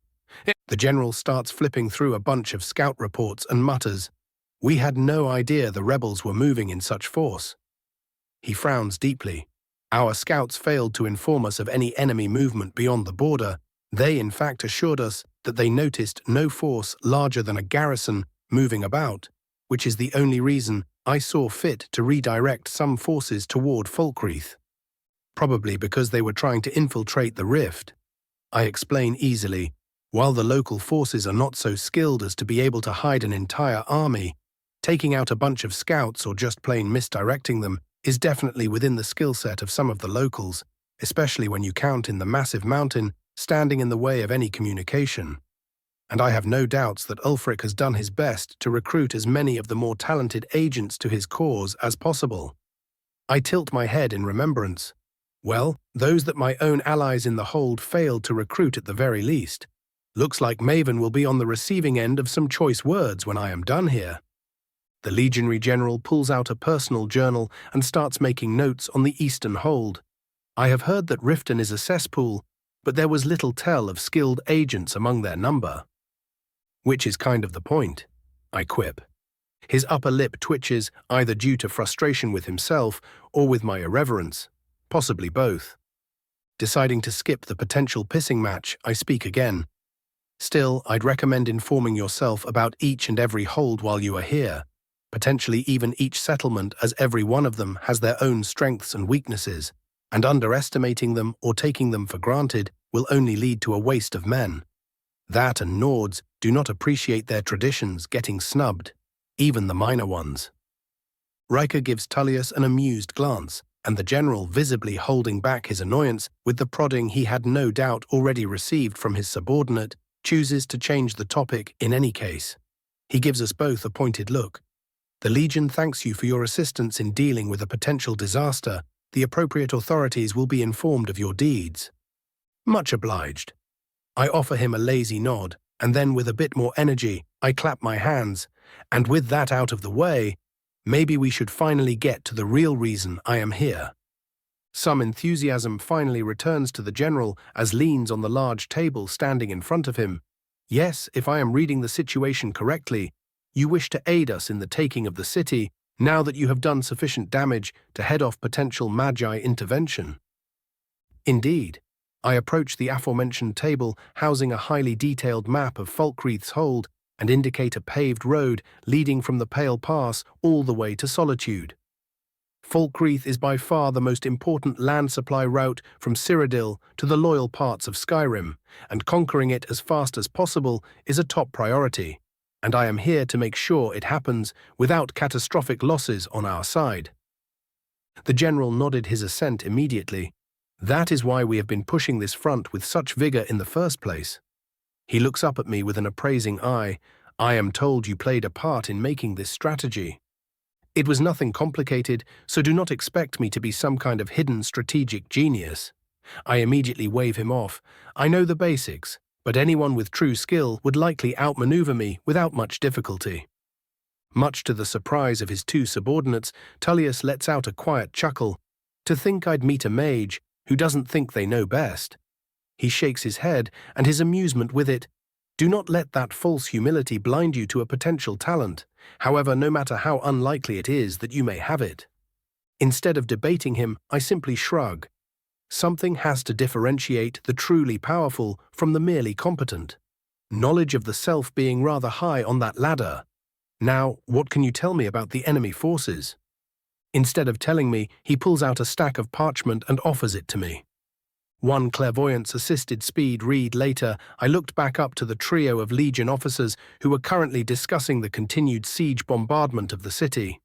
The general starts flipping through a bunch of scout reports and mutters, "We had no idea the rebels were moving in such force." He frowns deeply. Our scouts failed to inform us of any enemy movement beyond the border. They in fact assured us that they noticed no force larger than a garrison moving about, which is the only reason I saw fit to redirect some forces toward Falkreath. Probably because they were trying to infiltrate the rift. I explain easily, while the local forces are not so skilled as to be able to hide an entire army, taking out a bunch of scouts or just plain misdirecting them is definitely within the skill set of some of the locals, especially when you count in the massive mountain standing in the way of any communication. And I have no doubts that Ulfric has done his best to recruit as many of the more talented agents to his cause as possible. I tilt my head in remembrance. Well, those that my own allies in the hold failed to recruit at the very least. Looks like Maven will be on the receiving end of some choice words when I am done here. The legionary general pulls out a personal journal and starts making notes on the eastern hold. I have heard that Riften is a cesspool, but there was little tell of skilled agents among their number. Which is kind of the point, I quip. His upper lip twitches, either due to frustration with himself or with my irreverence, possibly both. Deciding to skip the potential pissing match, I speak again. Still, I'd recommend informing yourself about each and every hold while you are here, potentially even each settlement, as every one of them has their own strengths and weaknesses, and underestimating them or taking them for granted will only lead to a waste of men. That and Nords do not appreciate their traditions getting snubbed, even the minor ones. Riker gives Tullius an amused glance, and the general, visibly holding back his annoyance with the prodding he had no doubt already received from his subordinate, chooses to change the topic in any case. He gives us both a pointed look. The Legion thanks you for your assistance in dealing with a potential disaster. The appropriate authorities will be informed of your deeds. Much obliged. I offer him a lazy nod, and then with a bit more energy, I clap my hands, and with that out of the way, maybe we should finally get to the real reason I am here. Some enthusiasm finally returns to the general as leans on the large table standing in front of him. Yes, if I am reading the situation correctly, you wish to aid us in the taking of the city, now that you have done sufficient damage to head off potential Magi intervention. Indeed. I approach the aforementioned table housing a highly detailed map of Falkreath's hold and indicate a paved road leading from the Pale Pass all the way to Solitude. Falkreath is by far the most important land supply route from Cyrodiil to the loyal parts of Skyrim, and conquering it as fast as possible is a top priority, and I am here to make sure it happens without catastrophic losses on our side. The general nodded his assent immediately. That is why we have been pushing this front with such vigor in the first place. He looks up at me with an appraising eye. I am told you played a part in making this strategy. It was nothing complicated, so do not expect me to be some kind of hidden strategic genius. I immediately wave him off. I know the basics, but anyone with true skill would likely outmaneuver me without much difficulty. Much to the surprise of his two subordinates, Tullius lets out a quiet chuckle. To think I'd meet a mage who doesn't think they know best. He shakes his head, and his amusement with it. Do not let that false humility blind you to a potential talent, however, no matter how unlikely it is that you may have it. Instead of debating him, I simply shrug. Something has to differentiate the truly powerful from the merely competent. Knowledge of the self being rather high on that ladder. Now, what can you tell me about the enemy forces? Instead of telling me, he pulls out a stack of parchment and offers it to me. One clairvoyance-assisted speed read later, I looked back up to the trio of Legion officers who were currently discussing the continued siege bombardment of the city.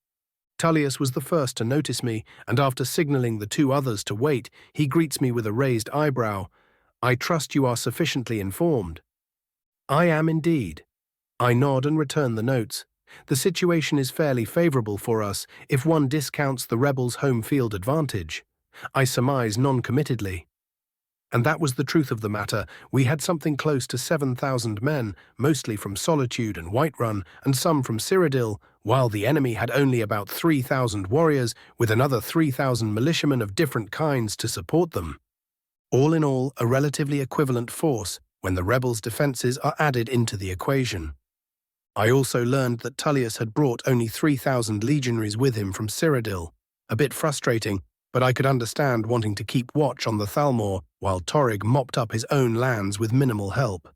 Tullius was the first to notice me, and after signaling the two others to wait, he greets me with a raised eyebrow. I trust you are sufficiently informed. I am indeed. I nod and return the notes. The situation is fairly favorable for us if one discounts the rebels' home field advantage. I surmise non-committedly. And that was the truth of the matter. We had something close to 7,000 men, mostly from Solitude and Whiterun, and some from Cyrodiil, while the enemy had only about 3,000 warriors, with another 3,000 militiamen of different kinds to support them. All in all, a relatively equivalent force when the rebels' defences are added into the equation. I also learned that Tullius had brought only 3,000 legionaries with him from Cyrodiil. A bit frustrating, but I could understand wanting to keep watch on the Thalmor while Torrig mopped up his own lands with minimal help.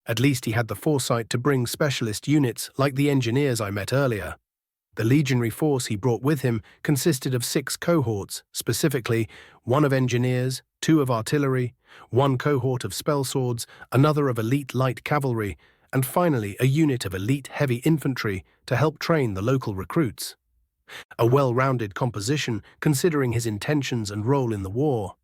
At least he had the foresight to bring specialist units like the engineers I met earlier. The legionary force he brought with him consisted of 6 cohorts, specifically 1 of engineers, 2 of artillery, 1 cohort of spellswords, another of elite light cavalry, and finally a unit of elite heavy infantry to help train the local recruits. A well-rounded composition considering his intentions and role in the war.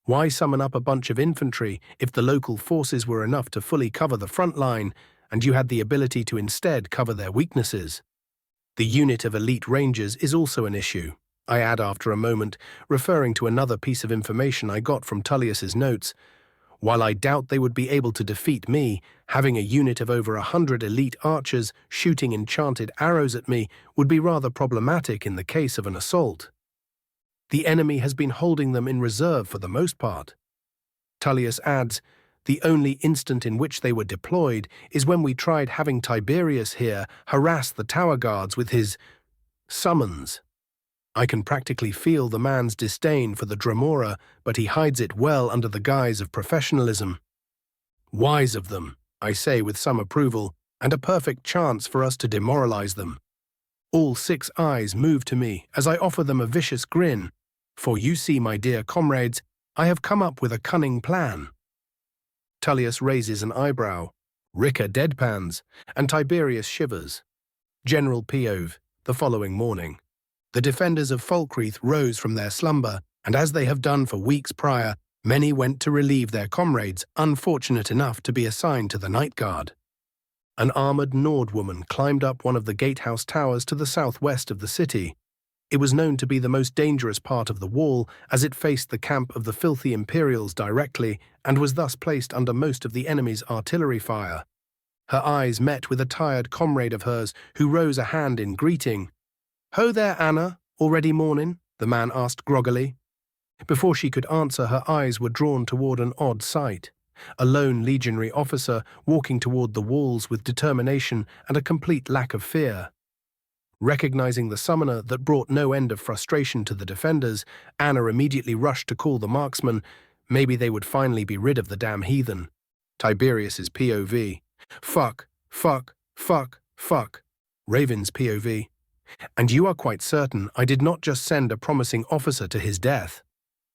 Why summon up a bunch of infantry if the local forces were enough to fully cover the front line and you had the ability to instead cover their weaknesses? The unit of elite rangers is also an issue, I add after a moment, referring to another piece of information I got from Tullius's notes. While I doubt they would be able to defeat me, having a unit of over 100 elite archers shooting enchanted arrows at me would be rather problematic in the case of an assault. The enemy has been holding them in reserve for the most part. Tullius adds, the only instant in which they were deployed is when we tried having Tiberius here harass the tower guards with his summons. I can practically feel the man's disdain for the Dremora, but he hides it well under the guise of professionalism. Wise of them, I say with some approval, and a perfect chance for us to demoralize them. All 6 eyes move to me as I offer them a vicious grin, for you see, my dear comrades, I have come up with a cunning plan. Tullius raises an eyebrow, Ricker deadpans, and Tiberius shivers. General POV, the following morning. The defenders of Falkreath rose from their slumber, and as they have done for weeks prior, many went to relieve their comrades, unfortunate enough to be assigned to the night guard. An armoured Nord woman climbed up one of the gatehouse towers to the southwest of the city. It was known to be the most dangerous part of the wall, as it faced the camp of the filthy Imperials directly, and was thus placed under most of the enemy's artillery fire. Her eyes met with a tired comrade of hers, who rose a hand in greeting. "Ho there, Anna, already morning?" the man asked groggily. Before she could answer, her eyes were drawn toward an odd sight. A lone legionary officer walking toward the walls with determination and a complete lack of fear. Recognizing the summoner that brought no end of frustration to the defenders, Anna immediately rushed to call the marksman. Maybe they would finally be rid of the damn heathen. Tiberius's POV. Fuck, fuck, fuck, fuck. Raven's POV. And you are quite certain I did not just send a promising officer to his death?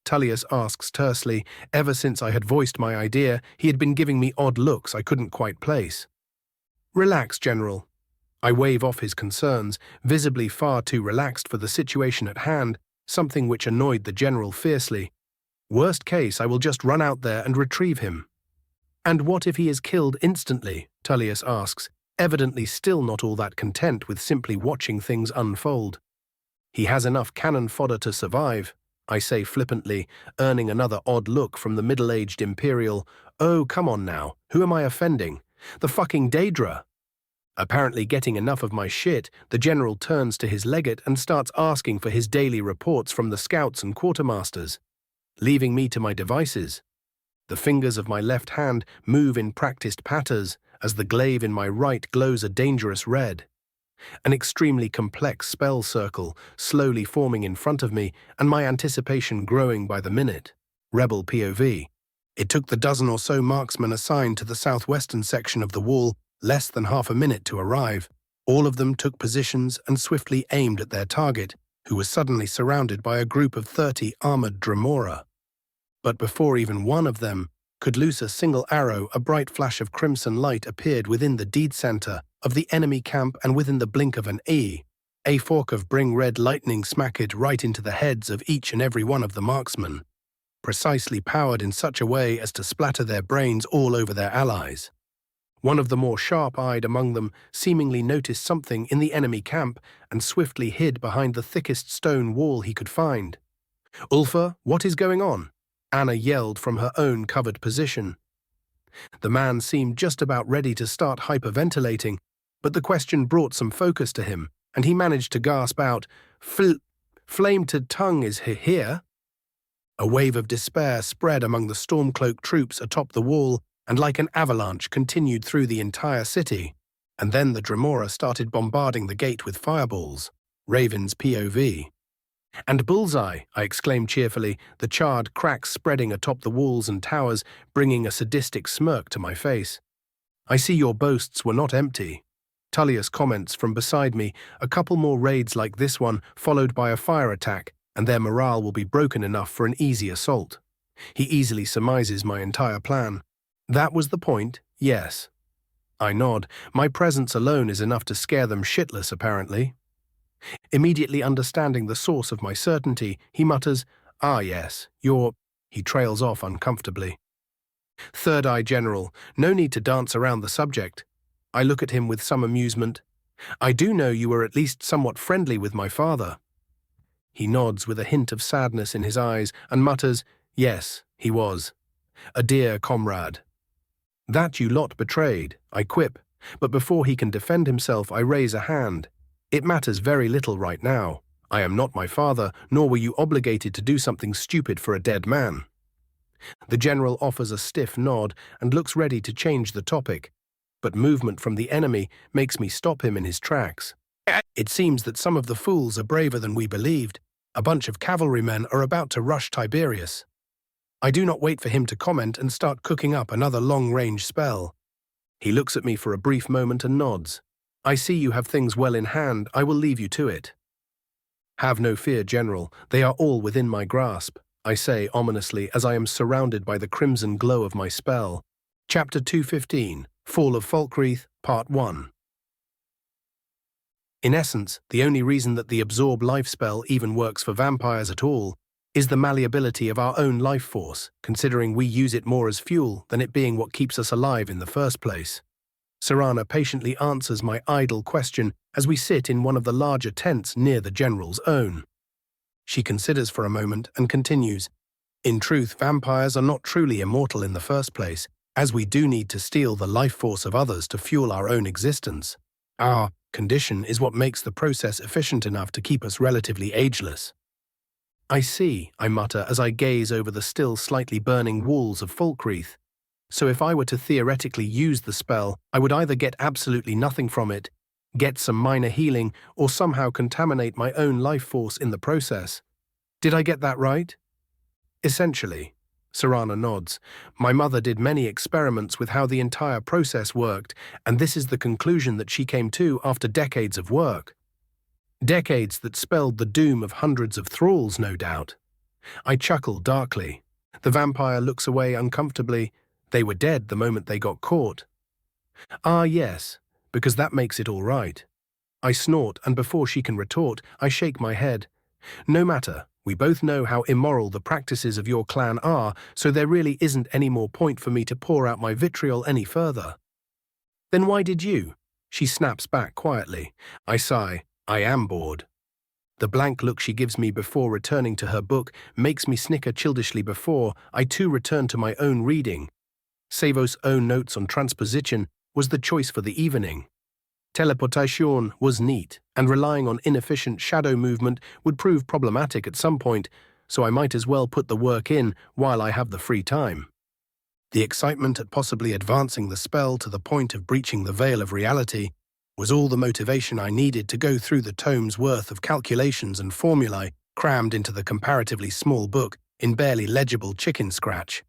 Tullius asks tersely. Ever since I had voiced my idea, he had been giving me odd looks I couldn't quite place. Relax, General. I wave off his concerns, visibly far too relaxed for the situation at hand, something which annoyed the General fiercely. Worst case, I will just run out there and retrieve him. And what if he is killed instantly? Tullius asks, evidently still not all that content with simply watching things unfold. He has enough cannon fodder to survive, I say flippantly, earning another odd look from the middle-aged Imperial. Oh, come on now, who am I offending? The fucking Daedra. Apparently getting enough of my shit, the General turns to his legate and starts asking for his daily reports from the scouts and quartermasters, leaving me to my devices. The fingers of my left hand move in practiced patters as the glaive in my right glows a dangerous red. An extremely complex spell circle slowly forming in front of me, and my anticipation growing by the minute. Rebel POV. It took the dozen or so marksmen assigned to the southwestern section of the wall less than half a minute to arrive. All of them took positions and swiftly aimed at their target, who was suddenly surrounded by a group of 30 armored Dremora. But before even one of them could loose a single arrow, a bright flash of crimson light appeared within the deed center of the enemy camp, and within the blink of an eye, a fork of bring red lightning smacked right into the heads of each and every one of the marksmen, precisely powered in such a way as to splatter their brains all over their allies. One of the more sharp-eyed among them seemingly noticed something in the enemy camp and swiftly hid behind the thickest stone wall he could find. "Ulfa, what is going on?" Anna yelled from her own covered position. The man seemed just about ready to start hyperventilating, but the question brought some focus to him, and he managed to gasp out, Flame-to tongue is here? A wave of despair spread among the storm-cloaked troops atop the wall, and like an avalanche continued through the entire city. And then the Dremora started bombarding the gate with fireballs. Raven's POV. And bullseye, I exclaimed cheerfully, the charred cracks spreading atop the walls and towers, bringing a sadistic smirk to my face. I see your boasts were not empty. Tullius comments from beside me, a couple more raids like this one, followed by a fire attack, and their morale will be broken enough for an easy assault. He easily surmises my entire plan. That was the point, yes. I nod. My presence alone is enough to scare them shitless, apparently. Immediately understanding the source of my certainty, he mutters, "Ah yes, you're—" He trails off uncomfortably. Third Eye General, no need to dance around the subject. I look at him with some amusement. I do know you were at least somewhat friendly with my father. He nods with a hint of sadness in his eyes and mutters, "Yes, he was. A dear comrade." "That you lot betrayed," I quip, but before he can defend himself I raise a hand. "It matters very little right now. I am not my father, nor were you obligated to do something stupid for a dead man." The general offers a stiff nod and looks ready to change the topic, but movement from the enemy makes me stop him in his tracks. "It seems that some of the fools are braver than we believed. A bunch of cavalrymen are about to rush Tiberius." I do not wait for him to comment and start cooking up another long-range spell. He looks at me for a brief moment and nods. "I see you have things well in hand. I will leave you to it." "Have no fear, General. They are all within my grasp," I say ominously as I am surrounded by the crimson glow of my spell. Chapter 215, Fall of Falkreath, Part 1. In essence, the only reason that the Absorb life spell even works for vampires at all is the malleability of our own life force, considering we use it more as fuel than it being what keeps us alive in the first place. Serana patiently answers my idle question as we sit in one of the larger tents near the General's own. She considers for a moment and continues, "In truth, vampires are not truly immortal in the first place, as we do need to steal the life force of others to fuel our own existence. Our condition is what makes the process efficient enough to keep us relatively ageless." "I see," I mutter as I gaze over the still slightly burning walls of Falkreath. "So if I were to theoretically use the spell, I would either get absolutely nothing from it, get some minor healing, or somehow contaminate my own life force in the process. Did I get that right?" "Essentially." Serana nods. "My mother did many experiments with how the entire process worked, and this is the conclusion that she came to after decades of work. Decades that spelled the doom of hundreds of thralls, no doubt." I chuckle darkly. The vampire looks away uncomfortably. "They were dead the moment they got caught." "Ah, yes, because that makes it all right." I snort, and before she can retort, I shake my head. "No matter. We both know how immoral the practices of your clan are, so there really isn't any more point for me to pour out my vitriol any further." "Then why did you?" She snaps back quietly. I sigh. I am bored. The blank look she gives me before returning to her book makes me snicker childishly before I too return to my own reading. Savos' own notes on transposition was the choice for the evening. Teleportation was neat, and relying on inefficient shadow movement would prove problematic at some point, so I might as well put the work in while I have the free time. The excitement at possibly advancing the spell to the point of breaching the veil of reality was all the motivation I needed to go through the tome's worth of calculations and formulae crammed into the comparatively small book in barely legible chicken scratch.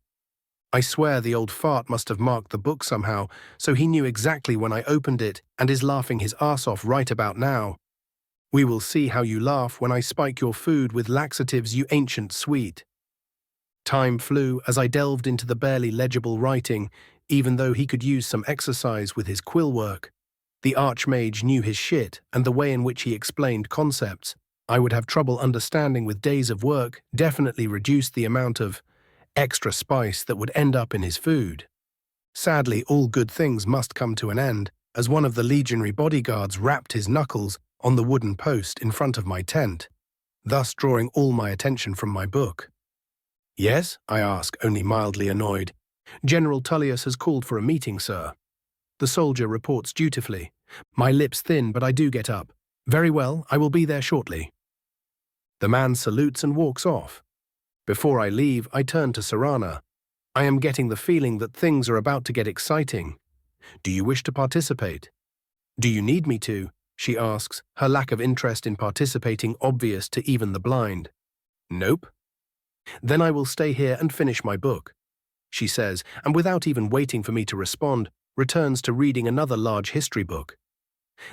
I swear the old fart must have marked the book somehow, so he knew exactly when I opened it and is laughing his arse off right about now. "We will see how you laugh when I spike your food with laxatives, you ancient sweet." Time flew as I delved into the barely legible writing, even though he could use some exercise with his quill work. The Archmage knew his shit, and the way in which he explained concepts I would have trouble understanding with days of work definitely reduced the amount of extra spice that would end up in his food. Sadly, all good things must come to an end, as one of the legionary bodyguards rapped his knuckles on the wooden post in front of my tent, thus drawing all my attention from my book. Yes, I ask, only mildly annoyed. General Tullius has called for a meeting, sir. The soldier reports dutifully. My lips thin, but I do get up. Very well, I will be there shortly. The man salutes and walks off. Before I leave, I turn to Serana. I am getting the feeling that things are about to get exciting. Do you wish to participate? Do you need me to? She asks, her lack of interest in participating obvious to even the blind. Nope. Then I will stay here and finish my book, she says, and without even waiting for me to respond, returns to reading another large history book.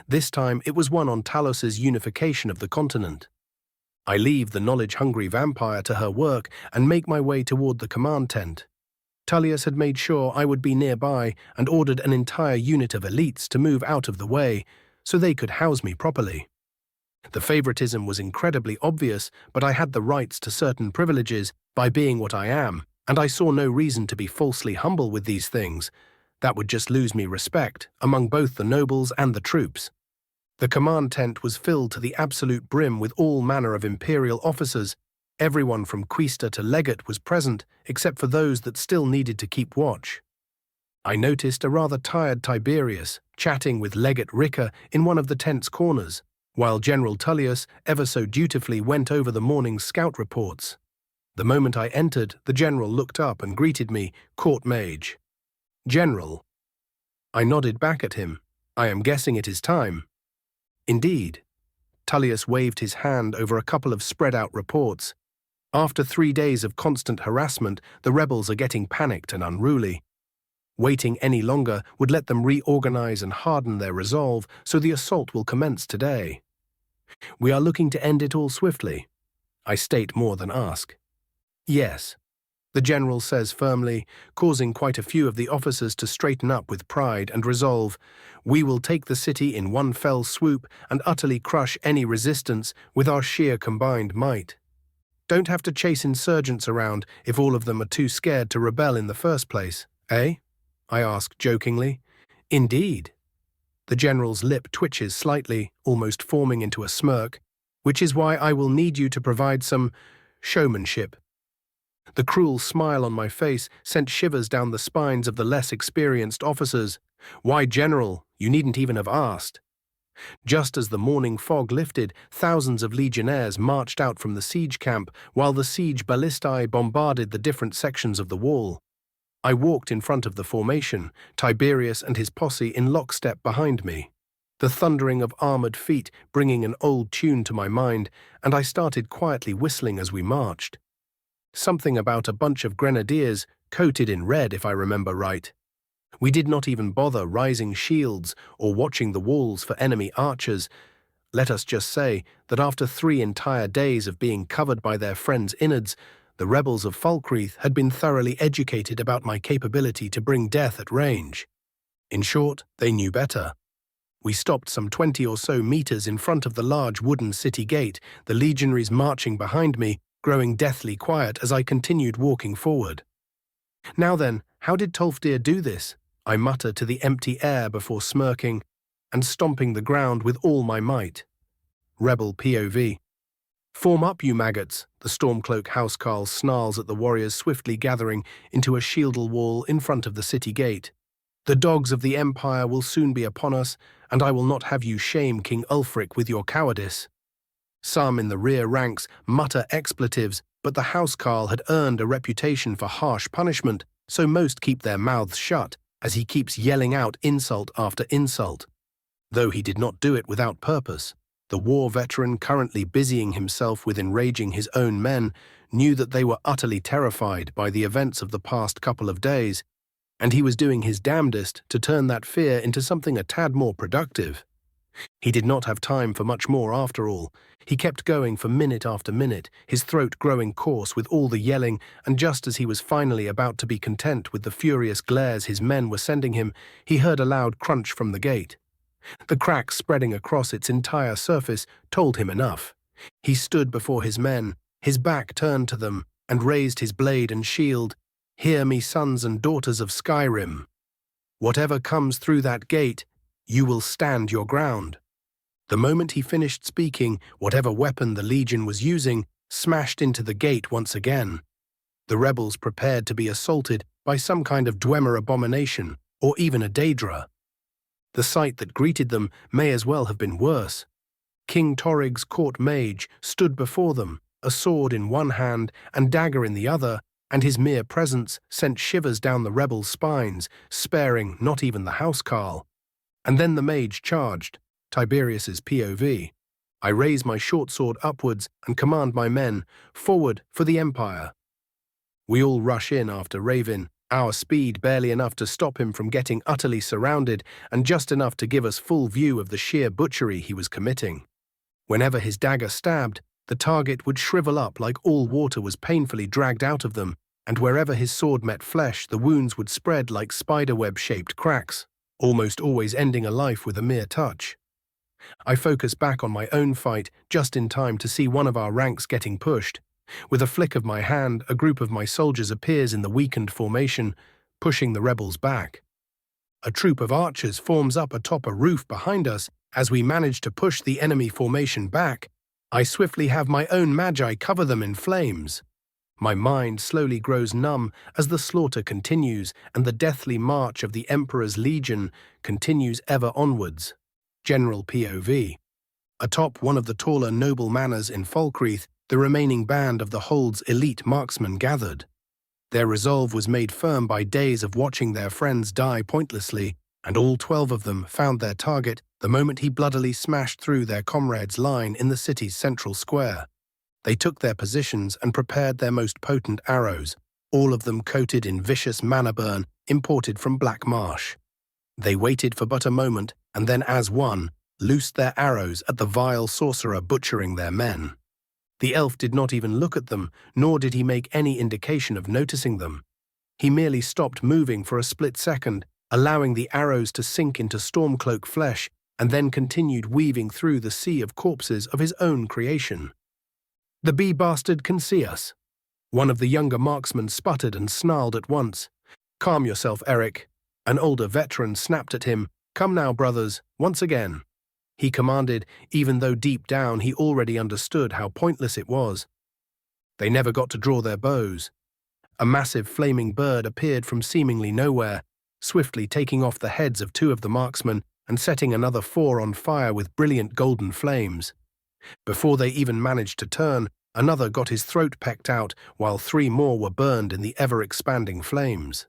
This time it was one on Talos's unification of the continent. I leave the knowledge-hungry vampire to her work and make my way toward the command tent. Tullius had made sure I would be nearby and ordered an entire unit of elites to move out of the way so they could house me properly. The favoritism was incredibly obvious, but I had the rights to certain privileges by being what I am, and I saw no reason to be falsely humble with these things. That would just lose me respect among both the nobles and the troops. The command tent was filled to the absolute brim with all manner of imperial officers. Everyone from Quaestor to legate was present, except for those that still needed to keep watch. I noticed a rather tired Tiberius chatting with legate Ricker in one of the tent's corners, while General Tullius ever so dutifully went over the morning's scout reports. The moment I entered, the general looked up and greeted me, court mage. General. I nodded back at him. I am guessing it is time. Indeed. Tullius waved his hand over a couple of spread-out reports. After 3 days of constant harassment, the rebels are getting panicked and unruly. Waiting any longer would let them reorganize and harden their resolve, so the assault will commence today. We are looking to end it all swiftly. I state more than ask. Yes, the general says firmly, causing quite a few of the officers to straighten up with pride and resolve. We will take the city in one fell swoop and utterly crush any resistance with our sheer combined might. Don't have to chase insurgents around if all of them are too scared to rebel in the first place, eh? I ask jokingly. Indeed. The general's lip twitches slightly, almost forming into a smirk, which is why I will need you to provide some showmanship. The cruel smile on my face sent shivers down the spines of the less experienced officers. Why, General, you needn't even have asked. Just as the morning fog lifted, thousands of legionnaires marched out from the siege camp while the siege ballistae bombarded the different sections of the wall. I walked in front of the formation, Tiberius and his posse in lockstep behind me. The thundering of armored feet bringing an old tune to my mind, and I started quietly whistling as we marched. Something about a bunch of grenadiers, coated in red if I remember right. We did not even bother rising shields or watching the walls for enemy archers. Let us just say that after 3 entire days of being covered by their friends' innards, the rebels of Falkreath had been thoroughly educated about my capability to bring death at range. In short, they knew better. We stopped some 20 or so meters in front of the large wooden city gate, the legionaries marching behind me, growing deathly quiet as I continued walking forward. Now then, how did Tolfdir do this? I mutter to the empty air before smirking and stomping the ground with all my might. Rebel POV. Form up, you maggots, the Stormcloak housecarl snarls at the warriors swiftly gathering into a shieldal wall in front of the city gate. The dogs of the Empire will soon be upon us, and I will not have you shame King Ulfric with your cowardice. Some in the rear ranks mutter expletives, but the housecarl had earned a reputation for harsh punishment, so most keep their mouths shut as he keeps yelling out insult after insult. Though he did not do it without purpose, the war veteran currently busying himself with enraging his own men knew that they were utterly terrified by the events of the past couple of days, and he was doing his damnedest to turn that fear into something a tad more productive. He did not have time for much more after all. He kept going for minute after minute, his throat growing coarse with all the yelling, and just as he was finally about to be content with the furious glares his men were sending him, he heard a loud crunch from the gate. The crack spreading across its entire surface told him enough. He stood before his men, his back turned to them, and raised his blade and shield. Hear me, sons and daughters of Skyrim. Whatever comes through that gate, you will stand your ground. The moment he finished speaking, whatever weapon the legion was using smashed into the gate once again. The rebels prepared to be assaulted by some kind of Dwemer abomination, or even a Daedra. The sight that greeted them may as well have been worse. King Torrig's court mage stood before them, a sword in one hand and dagger in the other, and his mere presence sent shivers down the rebels' spines, sparing not even the housecarl. And then the mage charged, Tiberius's POV. I raise my short sword upwards and command my men, forward for the Empire. We all rush in after Raven, our speed barely enough to stop him from getting utterly surrounded and just enough to give us full view of the sheer butchery he was committing. Whenever his dagger stabbed, the target would shrivel up like all water was painfully dragged out of them, and wherever his sword met flesh, the wounds would spread like spiderweb-shaped cracks, almost always ending a life with a mere touch. I focus back on my own fight just in time to see one of our ranks getting pushed. With a flick of my hand, a group of my soldiers appears in the weakened formation, pushing the rebels back. A troop of archers forms up atop a roof behind us as we manage to push the enemy formation back. I swiftly have my own magi cover them in flames. My mind slowly grows numb as the slaughter continues and the deathly march of the Emperor's Legion continues ever onwards. General POV. Atop one of the taller noble manors in Falkreath, the remaining band of the Hold's elite marksmen gathered. Their resolve was made firm by days of watching their friends die pointlessly, and all 12 of them found their target the moment he bloodily smashed through their comrades' line in the city's central square. They took their positions and prepared their most potent arrows, all of them coated in vicious mana burn imported from Black Marsh. They waited for but a moment, and then as one, loosed their arrows at the vile sorcerer butchering their men. The elf did not even look at them, nor did he make any indication of noticing them. He merely stopped moving for a split second, allowing the arrows to sink into Stormcloak flesh, and then continued weaving through the sea of corpses of his own creation. "The bee bastard can see us." One of the younger marksmen sputtered and snarled at once. "Calm yourself, Eric." An older veteran snapped at him. "Come now, brothers, once again." He commanded, even though deep down he already understood how pointless it was. They never got to draw their bows. A massive flaming bird appeared from seemingly nowhere, swiftly taking off the heads of 2 of the marksmen and setting another 4 on fire with brilliant golden flames. Before they even managed to turn, another got his throat pecked out, while 3 more were burned in the ever-expanding flames.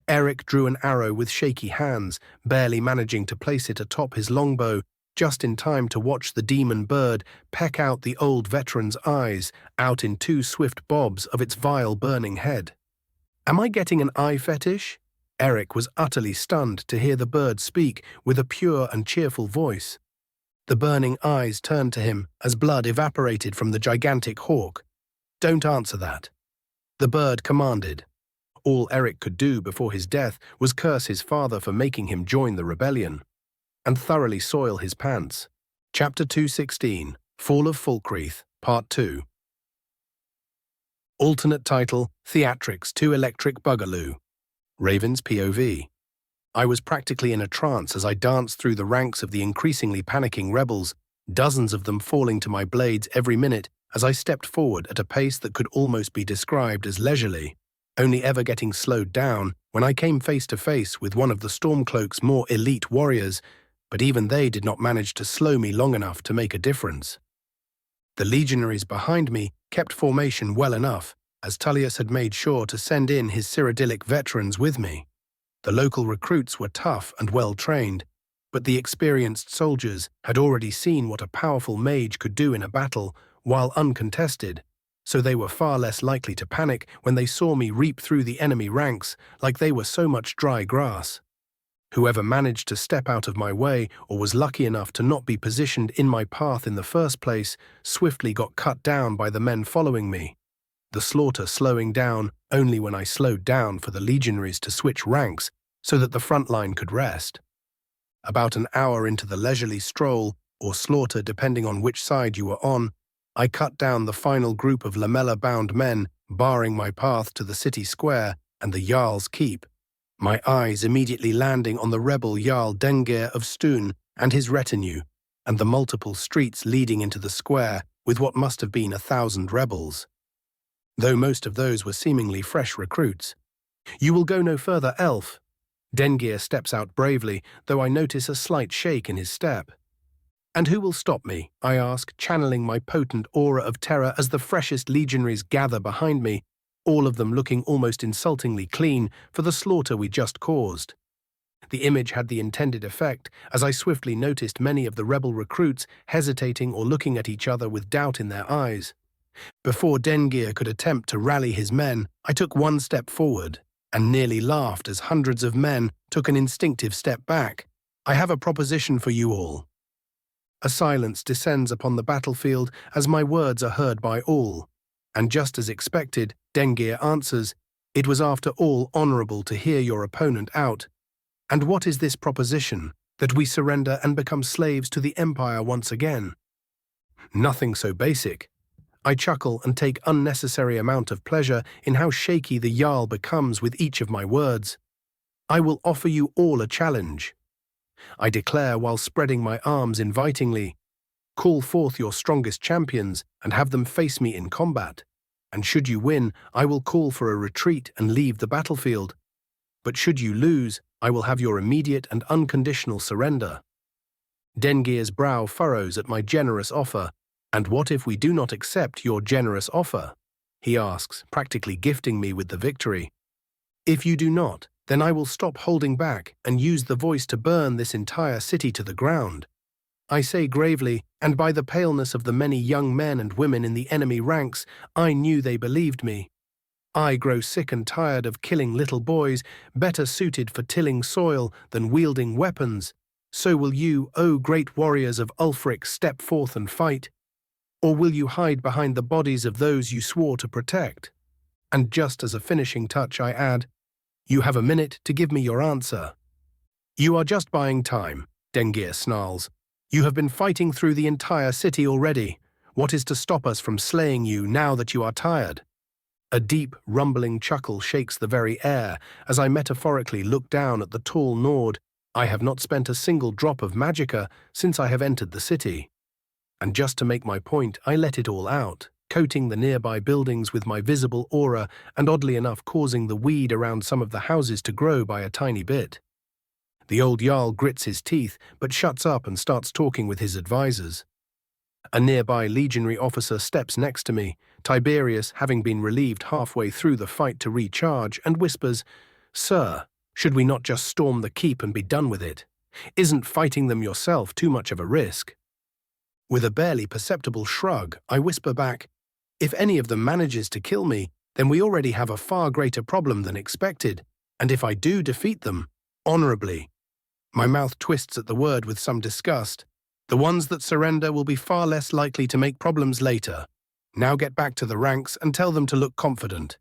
Eric drew an arrow with shaky hands, barely managing to place it atop his longbow, just in time to watch the demon bird peck out the old veteran's eyes out in 2 swift bobs of its vile burning head. Am I getting an eye fetish? Eric was utterly stunned to hear the bird speak with a pure and cheerful voice. The burning eyes turned to him as blood evaporated from the gigantic hawk. "Don't answer that." The bird commanded. All Eric could do before his death was curse his father for making him join the rebellion, and thoroughly soil his pants. Chapter 216, Fall of Falkreath, Part 2. Alternate title, Theatrics 2 Electric Bugaloo. Raven's POV. I was practically in a trance as I danced through the ranks of the increasingly panicking rebels, dozens of them falling to my blades every minute as I stepped forward at a pace that could almost be described as leisurely, only ever getting slowed down when I came face to face with one of the Stormcloak's more elite warriors, but even they did not manage to slow me long enough to make a difference. The legionaries behind me kept formation well enough, as Tullius had made sure to send in his Cyrodiilic veterans with me. The local recruits were tough and well-trained, but the experienced soldiers had already seen what a powerful mage could do in a battle while uncontested, so they were far less likely to panic when they saw me reap through the enemy ranks like they were so much dry grass. Whoever managed to step out of my way or was lucky enough to not be positioned in my path in the first place swiftly got cut down by the men following me, the slaughter slowing down only when I slowed down for the legionaries to switch ranks so that the front line could rest. About an hour into the leisurely stroll, or slaughter depending on which side you were on, I cut down the final group of lamella-bound men barring my path to the city square and the Jarl's keep, my eyes immediately landing on the rebel Jarl Dengir of Stoon and his retinue, and the multiple streets leading into the square with what must have been 1,000 rebels. though most of those were seemingly fresh recruits. "You will go no further, elf." Dengir steps out bravely, though I notice a slight shake in his step. "And who will stop me?" I ask, channeling my potent aura of terror as the freshest legionaries gather behind me, all of them looking almost insultingly clean for the slaughter we just caused. The image had the intended effect, as I swiftly noticed many of the rebel recruits hesitating or looking at each other with doubt in their eyes. Before Dengir could attempt to rally his men, I took one step forward and nearly laughed as hundreds of men took an instinctive step back. "I have a proposition for you all." A silence descends upon the battlefield as my words are heard by all, and just as expected, Dengir answers, "It was after all honorable to hear your opponent out. And what is this proposition? That we surrender and become slaves to the Empire once again?" "Nothing so basic." I chuckle and take unnecessary amount of pleasure in how shaky the Jarl becomes with each of my words. "I will offer you all a challenge," I declare while spreading my arms invitingly. "Call forth your strongest champions and have them face me in combat. And should you win, I will call for a retreat and leave the battlefield. But should you lose, I will have your immediate and unconditional surrender." Dengir's brow furrows at my generous offer. "And what if we do not accept your generous offer?" he asks, practically gifting me with the victory. "If you do not, then I will stop holding back and use the voice to burn this entire city to the ground," I say gravely, and by the paleness of the many young men and women in the enemy ranks, I knew they believed me. I grow sick and tired of killing little boys, better suited for tilling soil than wielding weapons. So will you, O great warriors of Ulfric, step forth and fight? Or will you hide behind the bodies of those you swore to protect? And just as a finishing touch, I add, "You have a minute to give me your answer." "You are just buying time," Dengir snarls. "You have been fighting through the entire city already. What is to stop us from slaying you now that you are tired?" A deep, rumbling chuckle shakes the very air as I metaphorically look down at the tall Nord. I have not spent a single drop of magicka since I have entered the city. And just to make my point, I let it all out, coating the nearby buildings with my visible aura and oddly enough causing the weed around some of the houses to grow by a tiny bit. The old Jarl grits his teeth but shuts up and starts talking with his advisors. A nearby legionary officer steps next to me, Tiberius having been relieved halfway through the fight to recharge, and whispers, "Sir, should we not just storm the keep and be done with it? Isn't fighting them yourself too much of a risk?" With a barely perceptible shrug, I whisper back, "If any of them manages to kill me, then we already have a far greater problem than expected, and if I do defeat them, honorably." My mouth twists at the word with some disgust. "The ones that surrender will be far less likely to make problems later. Now get back to the ranks and tell them to look confident."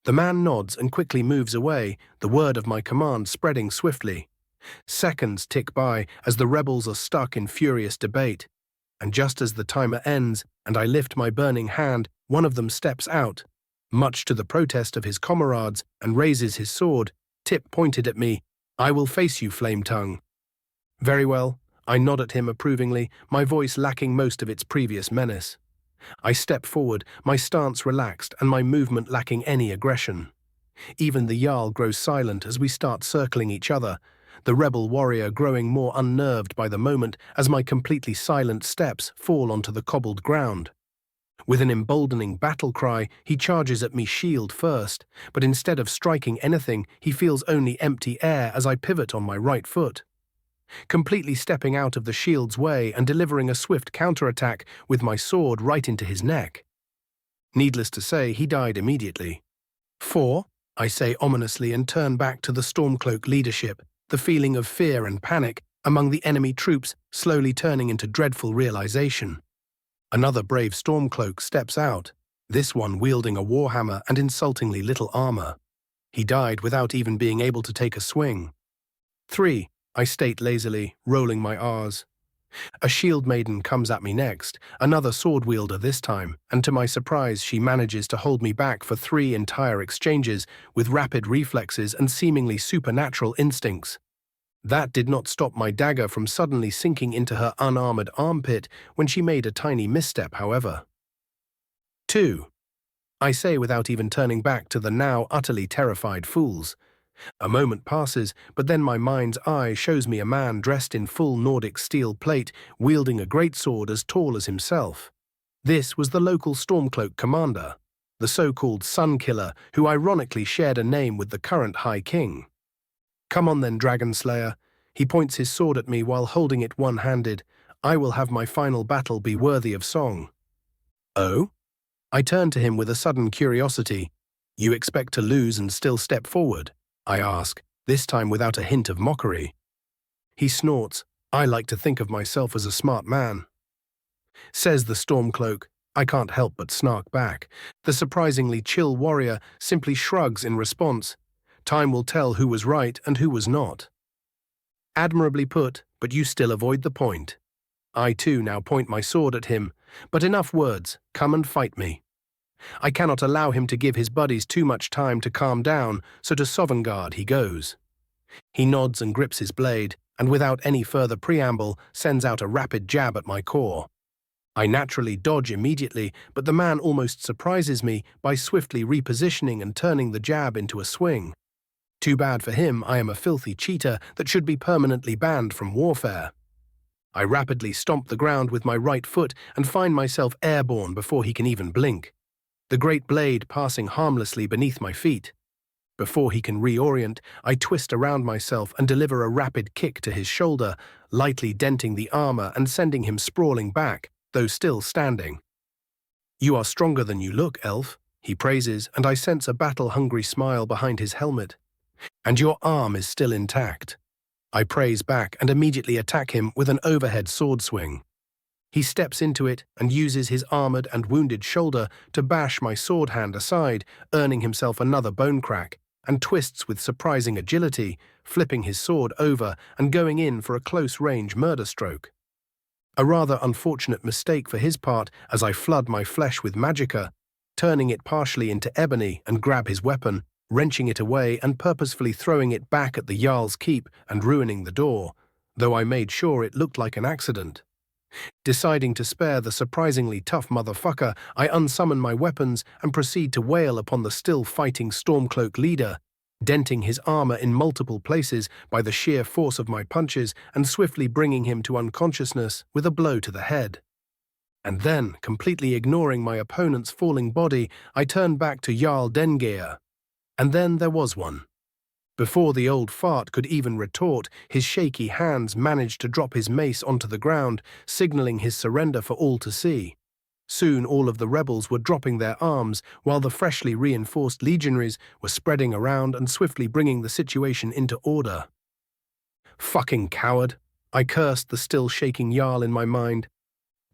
The man nods and quickly moves away, the word of my command spreading swiftly. Seconds tick by as the rebels are stuck in furious debate. And just as the timer ends and I lift my burning hand, one of them steps out, much to the protest of his comrades, and raises his sword, tip pointed at me. "I will face you, Flame Tongue." "Very well," I nod at him approvingly, my voice lacking most of its previous menace. I step forward, my stance relaxed and my movement lacking any aggression. Even the Jarl grows silent as we start circling each other, the rebel warrior growing more unnerved by the moment as my completely silent steps fall onto the cobbled ground. With an emboldening battle cry, he charges at me shield first, but instead of striking anything, he feels only empty air as I pivot on my right foot, completely stepping out of the shield's way and delivering a swift counterattack with my sword right into his neck. Needless to say, he died immediately. "4," I say ominously and turn back to the Stormcloak leadership, the feeling of fear and panic among the enemy troops slowly turning into dreadful realization. Another brave Stormcloak steps out, this one wielding a warhammer and insultingly little armor. He died without even being able to take a swing. 3, I state lazily, rolling my R's. A shield maiden comes at me next, another sword wielder this time, and to my surprise she manages to hold me back for 3 entire exchanges with rapid reflexes and seemingly supernatural instincts. That did not stop my dagger from suddenly sinking into her unarmored armpit when she made a tiny misstep, however. 2. I say without even turning back to the now utterly terrified fools. A moment passes, but then my mind's eye shows me a man dressed in full Nordic steel plate, wielding a greatsword as tall as himself. This was the local Stormcloak commander, the so-called Sun Killer, who ironically shared a name with the current High King. "Come on then, Dragon Slayer." He points his sword at me while holding it one-handed. "I will have my final battle be worthy of song." "Oh?" I turn to him with a sudden curiosity. "You expect to lose and still step forward?" I ask, this time without a hint of mockery. He snorts. "I like to think of myself as a smart man." Says the Stormcloak. I can't help but snark back. The surprisingly chill warrior simply shrugs in response. "Time will tell who was right and who was not." Admirably put, but you still avoid the point. I too now point my sword at him, but enough words, come and fight me. I cannot allow him to give his buddies too much time to calm down, so to Sovngarde he goes. He nods and grips his blade, and without any further preamble sends out a rapid jab at my core. I naturally dodge immediately, but the man almost surprises me by swiftly repositioning and turning the jab into a swing. Too bad for him, I am a filthy cheater that should be permanently banned from warfare. I rapidly stomp the ground with my right foot and find myself airborne before he can even blink, the great blade passing harmlessly beneath my feet. Before he can reorient, I twist around myself and deliver a rapid kick to his shoulder, lightly denting the armor and sending him sprawling back, though still standing. "You are stronger than you look, elf," he praises, and I sense a battle-hungry smile behind his helmet. "And your arm is still intact." I praise back and immediately attack him with an overhead sword swing. He steps into it and uses his armored and wounded shoulder to bash my sword hand aside, earning himself another bone crack, and twists with surprising agility, flipping his sword over and going in for a close-range murder stroke. A rather unfortunate mistake for his part as I flood my flesh with magicka, turning it partially into ebony and grab his weapon, wrenching it away and purposefully throwing it back at the Jarl's keep and ruining the door, though I made sure it looked like an accident. Deciding to spare the surprisingly tough motherfucker, I unsummon my weapons and proceed to wail upon the still fighting Stormcloak leader, denting his armor in multiple places by the sheer force of my punches and swiftly bringing him to unconsciousness with a blow to the head. And then, completely ignoring my opponent's falling body, I turned back to Jarl Dengeir. And then there was one. Before the old fart could even retort, his shaky hands managed to drop his mace onto the ground, signaling his surrender for all to see. Soon all of the rebels were dropping their arms, while the freshly reinforced legionaries were spreading around and swiftly bringing the situation into order. "Fucking coward," I cursed the still shaking Jarl in my mind.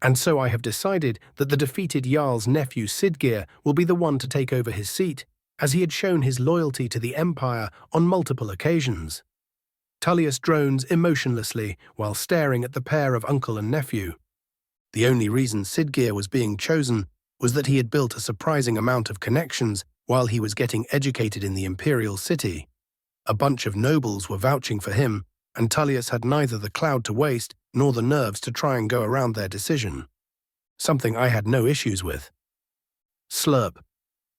And so I have decided that the defeated Jarl's nephew Sidgeir will be the one to take over his seat, as he had shown his loyalty to the Empire on multiple occasions. Tullius drones emotionlessly while staring at the pair of uncle and nephew. The only reason Sidgeir was being chosen was that he had built a surprising amount of connections while he was getting educated in the Imperial City. A bunch of nobles were vouching for him, and Tullius had neither the cloud to waste nor the nerves to try and go around their decision. Something I had no issues with. Slurp.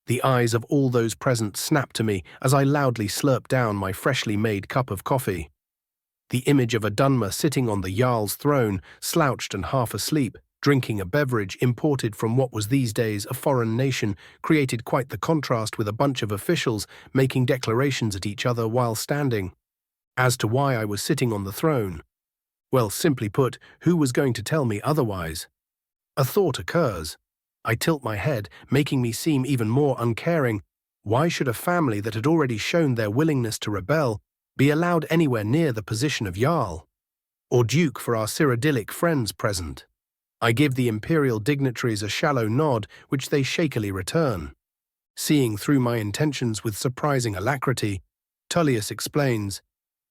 The eyes of all those present snapped to me as I loudly slurped down my freshly made cup of coffee. The image of a Dunmer sitting on the Jarl's throne, slouched and half asleep, drinking a beverage imported from what was these days a foreign nation, created quite the contrast with a bunch of officials making declarations at each other while standing. As to why I was sitting on the throne, well, simply put, who was going to tell me otherwise? A thought occurs. I tilt my head, making me seem even more uncaring. Why should a family that had already shown their willingness to rebel be allowed anywhere near the position of Jarl? Or Duke for our Cyrodiilic friends present? I give the Imperial dignitaries a shallow nod, which they shakily return. Seeing through my intentions with surprising alacrity, Tullius explains,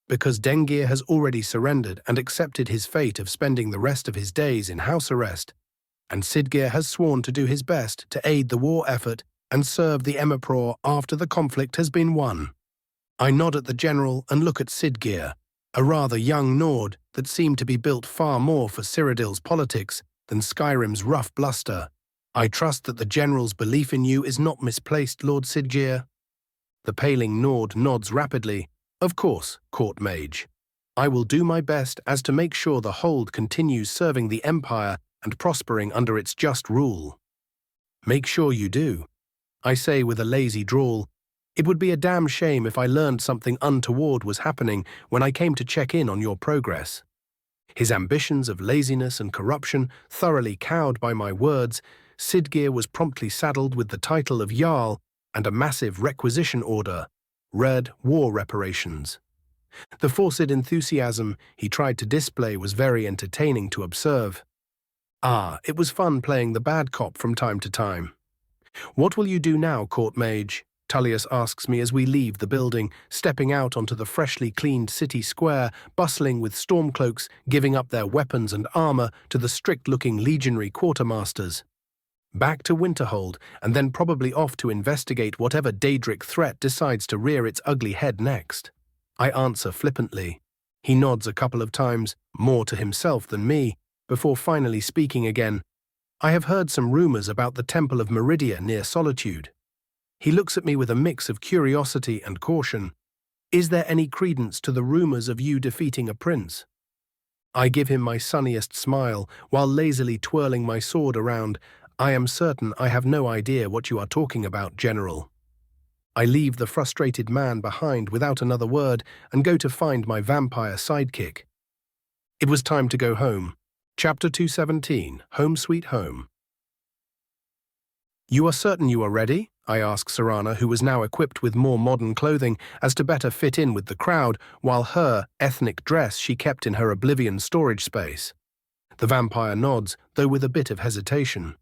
"Because Dengeir has already surrendered and accepted his fate of spending the rest of his days in house arrest, and Sidgeir has sworn to do his best to aid the war effort and serve the Emperor after the conflict has been won." I nod at the general and look at Sidgeir, a rather young Nord that seemed to be built far more for Cyrodiil's politics than Skyrim's rough bluster, I trust that the general's belief in you is not misplaced, Lord Sidgeir. The paling Nord nods rapidly. Of course, court mage. I will do my best as to make sure the hold continues serving the Empire and prospering under its just rule. Make sure you do, I say with a lazy drawl. It would be a damn shame if I learned something untoward was happening when I came to check in on your progress. His ambitions of laziness and corruption thoroughly cowed by my words, Sidgeir was promptly saddled with the title of Jarl and a massive requisition order, Red War Reparations. The forced enthusiasm he tried to display was very entertaining to observe. It was fun playing the bad cop from time to time. What will you do now, court mage? Tullius asks me as we leave the building, stepping out onto the freshly cleaned city square, bustling with stormcloaks, giving up their weapons and armor to the strict-looking legionary quartermasters. Back to Winterhold, and then probably off to investigate whatever Daedric threat decides to rear its ugly head next. I answer flippantly. He nods a couple of times, more to himself than me, before finally speaking again. I have heard some rumors about the Temple of Meridia near Solitude. He looks at me with a mix of curiosity and caution. Is there any credence to the rumors of you defeating a prince? I give him my sunniest smile, while lazily twirling my sword around. I am certain I have no idea what you are talking about, General. I leave the frustrated man behind without another word and go to find my vampire sidekick. It was time to go home. Chapter 217, Home Sweet Home. You are certain you are ready? I ask Serana, who was now equipped with more modern clothing as to better fit in with the crowd, while her ethnic dress she kept in her Oblivion storage space. The vampire nods, though with a bit of hesitation.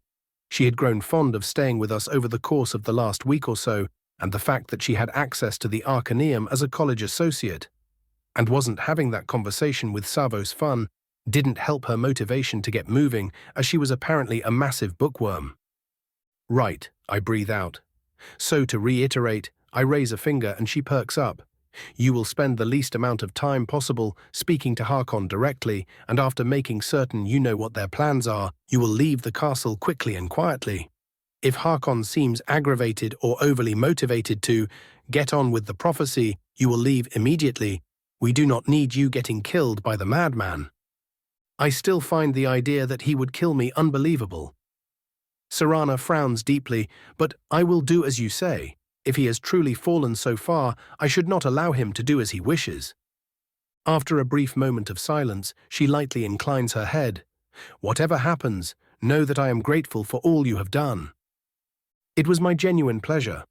She had grown fond of staying with us over the course of the last week or so, and the fact that she had access to the Arcaneum as a college associate, and wasn't having that conversation with Savos Fun, didn't help her motivation to get moving, as she was apparently a massive bookworm. Right, I breathe out. So to reiterate, I raise a finger and she perks up. You will spend the least amount of time possible speaking to Harkon directly, and after making certain you know what their plans are, you will leave the castle quickly and quietly. If Harkon seems aggravated or overly motivated to get on with the prophecy, you will leave immediately. We do not need you getting killed by the madman. I still find the idea that he would kill me unbelievable. Serana frowns deeply, but I will do as you say. If he has truly fallen so far, I should not allow him to do as he wishes. After a brief moment of silence, she lightly inclines her head. Whatever happens, know that I am grateful for all you have done. It was my genuine pleasure.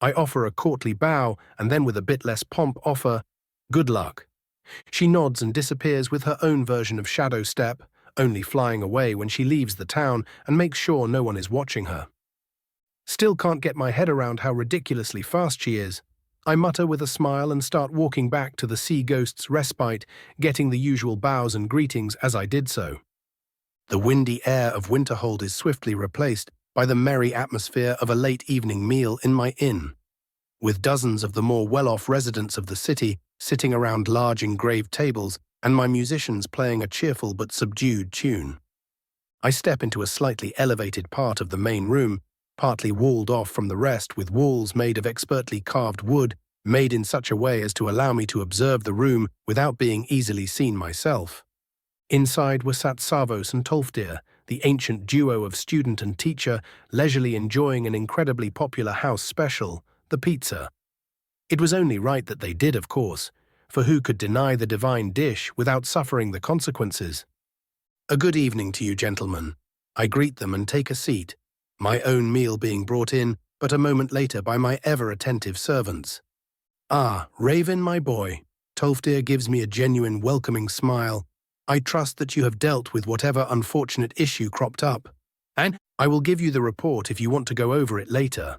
I offer a courtly bow and then with a bit less pomp offer, good luck. She nods and disappears with her own version of shadow step, only flying away when she leaves the town and makes sure no one is watching her. Still can't get my head around how ridiculously fast she is. I mutter with a smile and start walking back to the Sea Ghost's respite, getting the usual bows and greetings as I did so. The windy air of Winterhold is swiftly replaced by the merry atmosphere of a late evening meal in my inn, with dozens of the more well-off residents of the city sitting around large engraved tables and my musicians playing a cheerful but subdued tune. I step into a slightly elevated part of the main room, partly walled off from the rest with walls made of expertly carved wood, made in such a way as to allow me to observe the room without being easily seen myself. Inside were sat Savos and Tolfdir, the ancient duo of student and teacher, leisurely enjoying an incredibly popular house special, the pizza. It was only right that they did, of course, for who could deny the divine dish without suffering the consequences? A good evening to you, gentlemen. I greet them and take a seat, my own meal being brought in but a moment later by my ever-attentive servants. Ah, Raven, my boy. Tolfdir gives me a genuine welcoming smile. I trust that you have dealt with whatever unfortunate issue cropped up, and I will give you the report if you want to go over it later.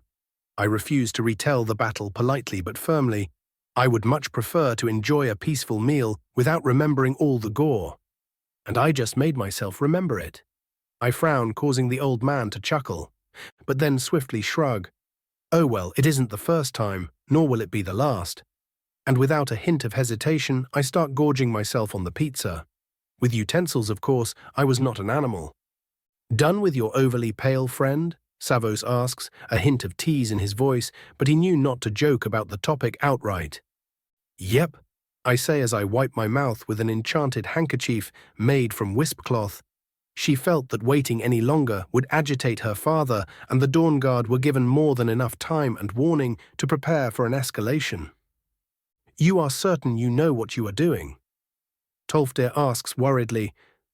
I refuse to retell the battle politely but firmly. I would much prefer to enjoy a peaceful meal without remembering all the gore. And I just made myself remember it. I frown, causing the old man to chuckle, but then swiftly shrug. Oh well, it isn't the first time, nor will it be the last. And without a hint of hesitation, I start gorging myself on the pizza. With utensils, of course, I was not an animal. Done with your overly pale friend? Savos asks, a hint of tease in his voice, but he knew not to joke about the topic outright. Yep, I say as I wipe my mouth with an enchanted handkerchief made from wispcloth. She felt that waiting any longer would agitate her father, and the Dawn Guard were given more than enough time and warning to prepare for an escalation. You are certain you know what you are doing? Tolfdir asks worriedly.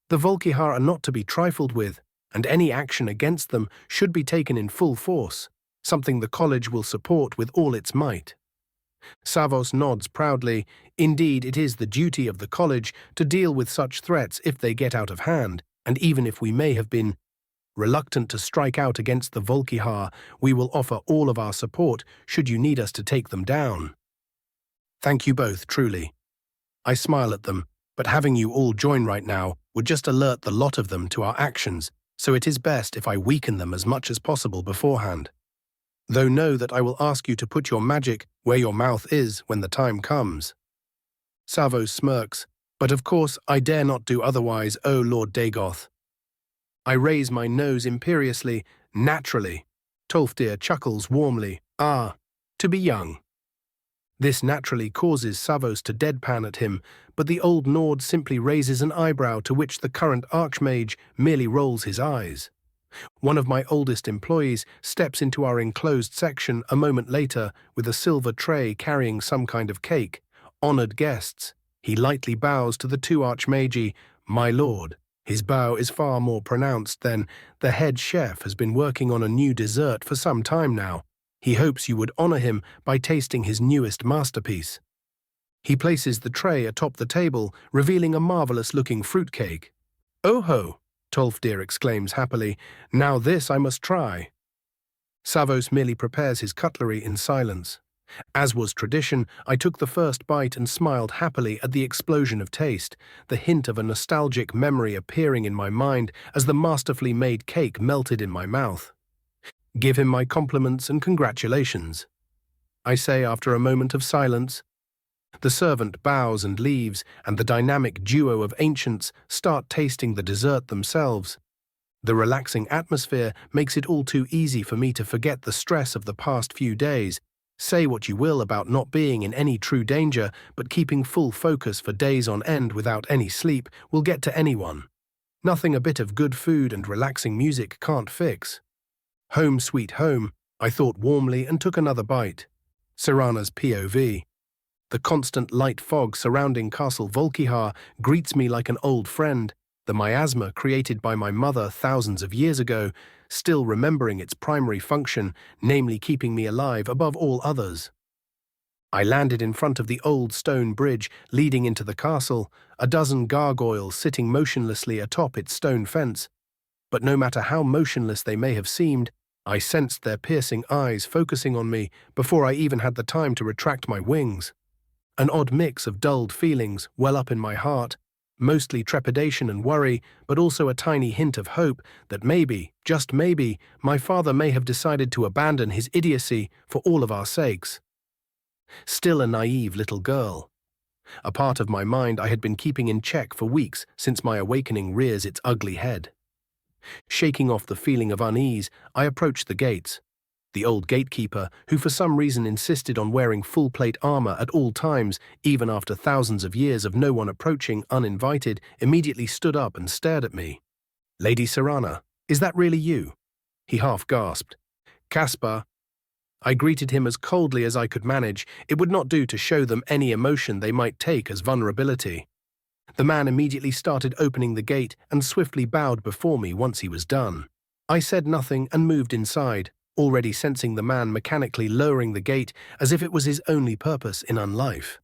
The Volkihar are not to be trifled with, and any action against them should be taken in full force, something the college will support with all its might. Savos nods proudly. Indeed, it is the duty of the college to deal with such threats if they get out of hand, and even if we may have been reluctant to strike out against the Volkihar, we will offer all of our support should you need us to take them down. Thank you both, truly. I smile at them, but having you all join right now would just alert the lot of them to our actions, so it is best if I weaken them as much as possible beforehand. Though know that I will ask you to put your magic where your mouth is when the time comes. Savos smirks, but of course I dare not do otherwise, O Lord Dagoth. I raise my nose imperiously, naturally. Tolfdir chuckles warmly. Ah, to be young. This naturally causes Savos to deadpan at him, but the old Nord simply raises an eyebrow to which the current Archmage merely rolls his eyes. One of my oldest employees steps into our enclosed section a moment later with a silver tray carrying some kind of cake. Honored guests. He lightly bows to the two Archmagi, my lord. His bow is far more pronounced than the head chef has been working on a new dessert for some time now. He hopes you would honor him by tasting his newest masterpiece. He places the tray atop the table, revealing a marvelous-looking fruitcake. Oh ho! Tolfdir exclaims happily. Now this I must try. Savos merely prepares his cutlery in silence. As was tradition, I took the first bite and smiled happily at the explosion of taste, the hint of a nostalgic memory appearing in my mind as the masterfully made cake melted in my mouth. Give him my compliments and congratulations, I say after a moment of silence. The servant bows and leaves, and the dynamic duo of ancients start tasting the dessert themselves. The relaxing atmosphere makes it all too easy for me to forget the stress of the past few days. Say what you will about not being in any true danger, but keeping full focus for days on end without any sleep will get to anyone. Nothing a bit of good food and relaxing music can't fix. Home sweet home, I thought warmly and took another bite. Serana's POV. The constant light fog surrounding Castle Volkihar greets me like an old friend, the miasma created by my mother thousands of years ago, still remembering its primary function, namely keeping me alive above all others. I landed in front of the old stone bridge leading into the castle, a dozen gargoyles sitting motionlessly atop its stone fence. But no matter how motionless they may have seemed, I sensed their piercing eyes focusing on me before I even had the time to retract my wings. An odd mix of dulled feelings well up in my heart, mostly trepidation and worry, but also a tiny hint of hope that maybe, just maybe, my father may have decided to abandon his idiocy for all of our sakes. Still a naive little girl. A part of my mind I had been keeping in check for weeks since my awakening rears its ugly head. Shaking off the feeling of unease, I approached the gates. The old gatekeeper, who for some reason insisted on wearing full-plate armor at all times, even after thousands of years of no one approaching uninvited, immediately stood up and stared at me. Lady Serana, is that really you? He half gasped. Caspar. I greeted him as coldly as I could manage. It would not do to show them any emotion they might take as vulnerability. The man immediately started opening the gate and swiftly bowed before me once he was done. I said nothing and moved inside, already sensing the man mechanically lowering the gate as if it was his only purpose in unlife.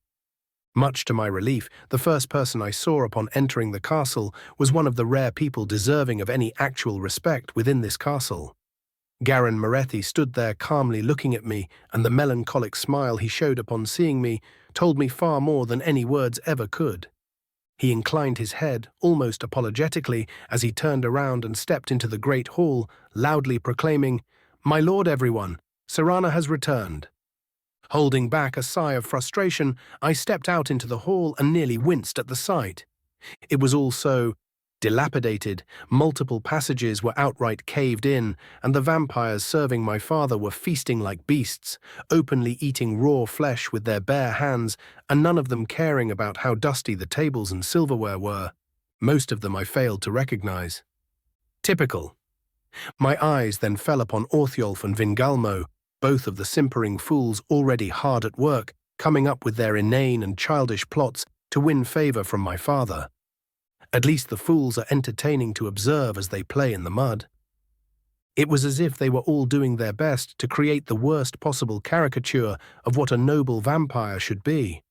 Much to my relief, the first person I saw upon entering the castle was one of the rare people deserving of any actual respect within this castle. Garin Morethi stood there calmly looking at me, and the melancholic smile he showed upon seeing me told me far more than any words ever could. He inclined his head, almost apologetically, as he turned around and stepped into the great hall, loudly proclaiming, "My lord, everyone, Serana has returned." Holding back a sigh of frustration, I stepped out into the hall and nearly winced at the sight. It was all so Dilapidated, multiple passages were outright caved in, and the vampires serving my father were feasting like beasts, openly eating raw flesh with their bare hands, and none of them caring about how dusty the tables and silverware were. Most of them I failed to recognize. Typical. My eyes then fell upon Orthiolf and Vingalmo, both of the simpering fools already hard at work, coming up with their inane and childish plots to win favor from my father. At least the fools are entertaining to observe as they play in the mud. It was as if they were all doing their best to create the worst possible caricature of what a noble vampire should be.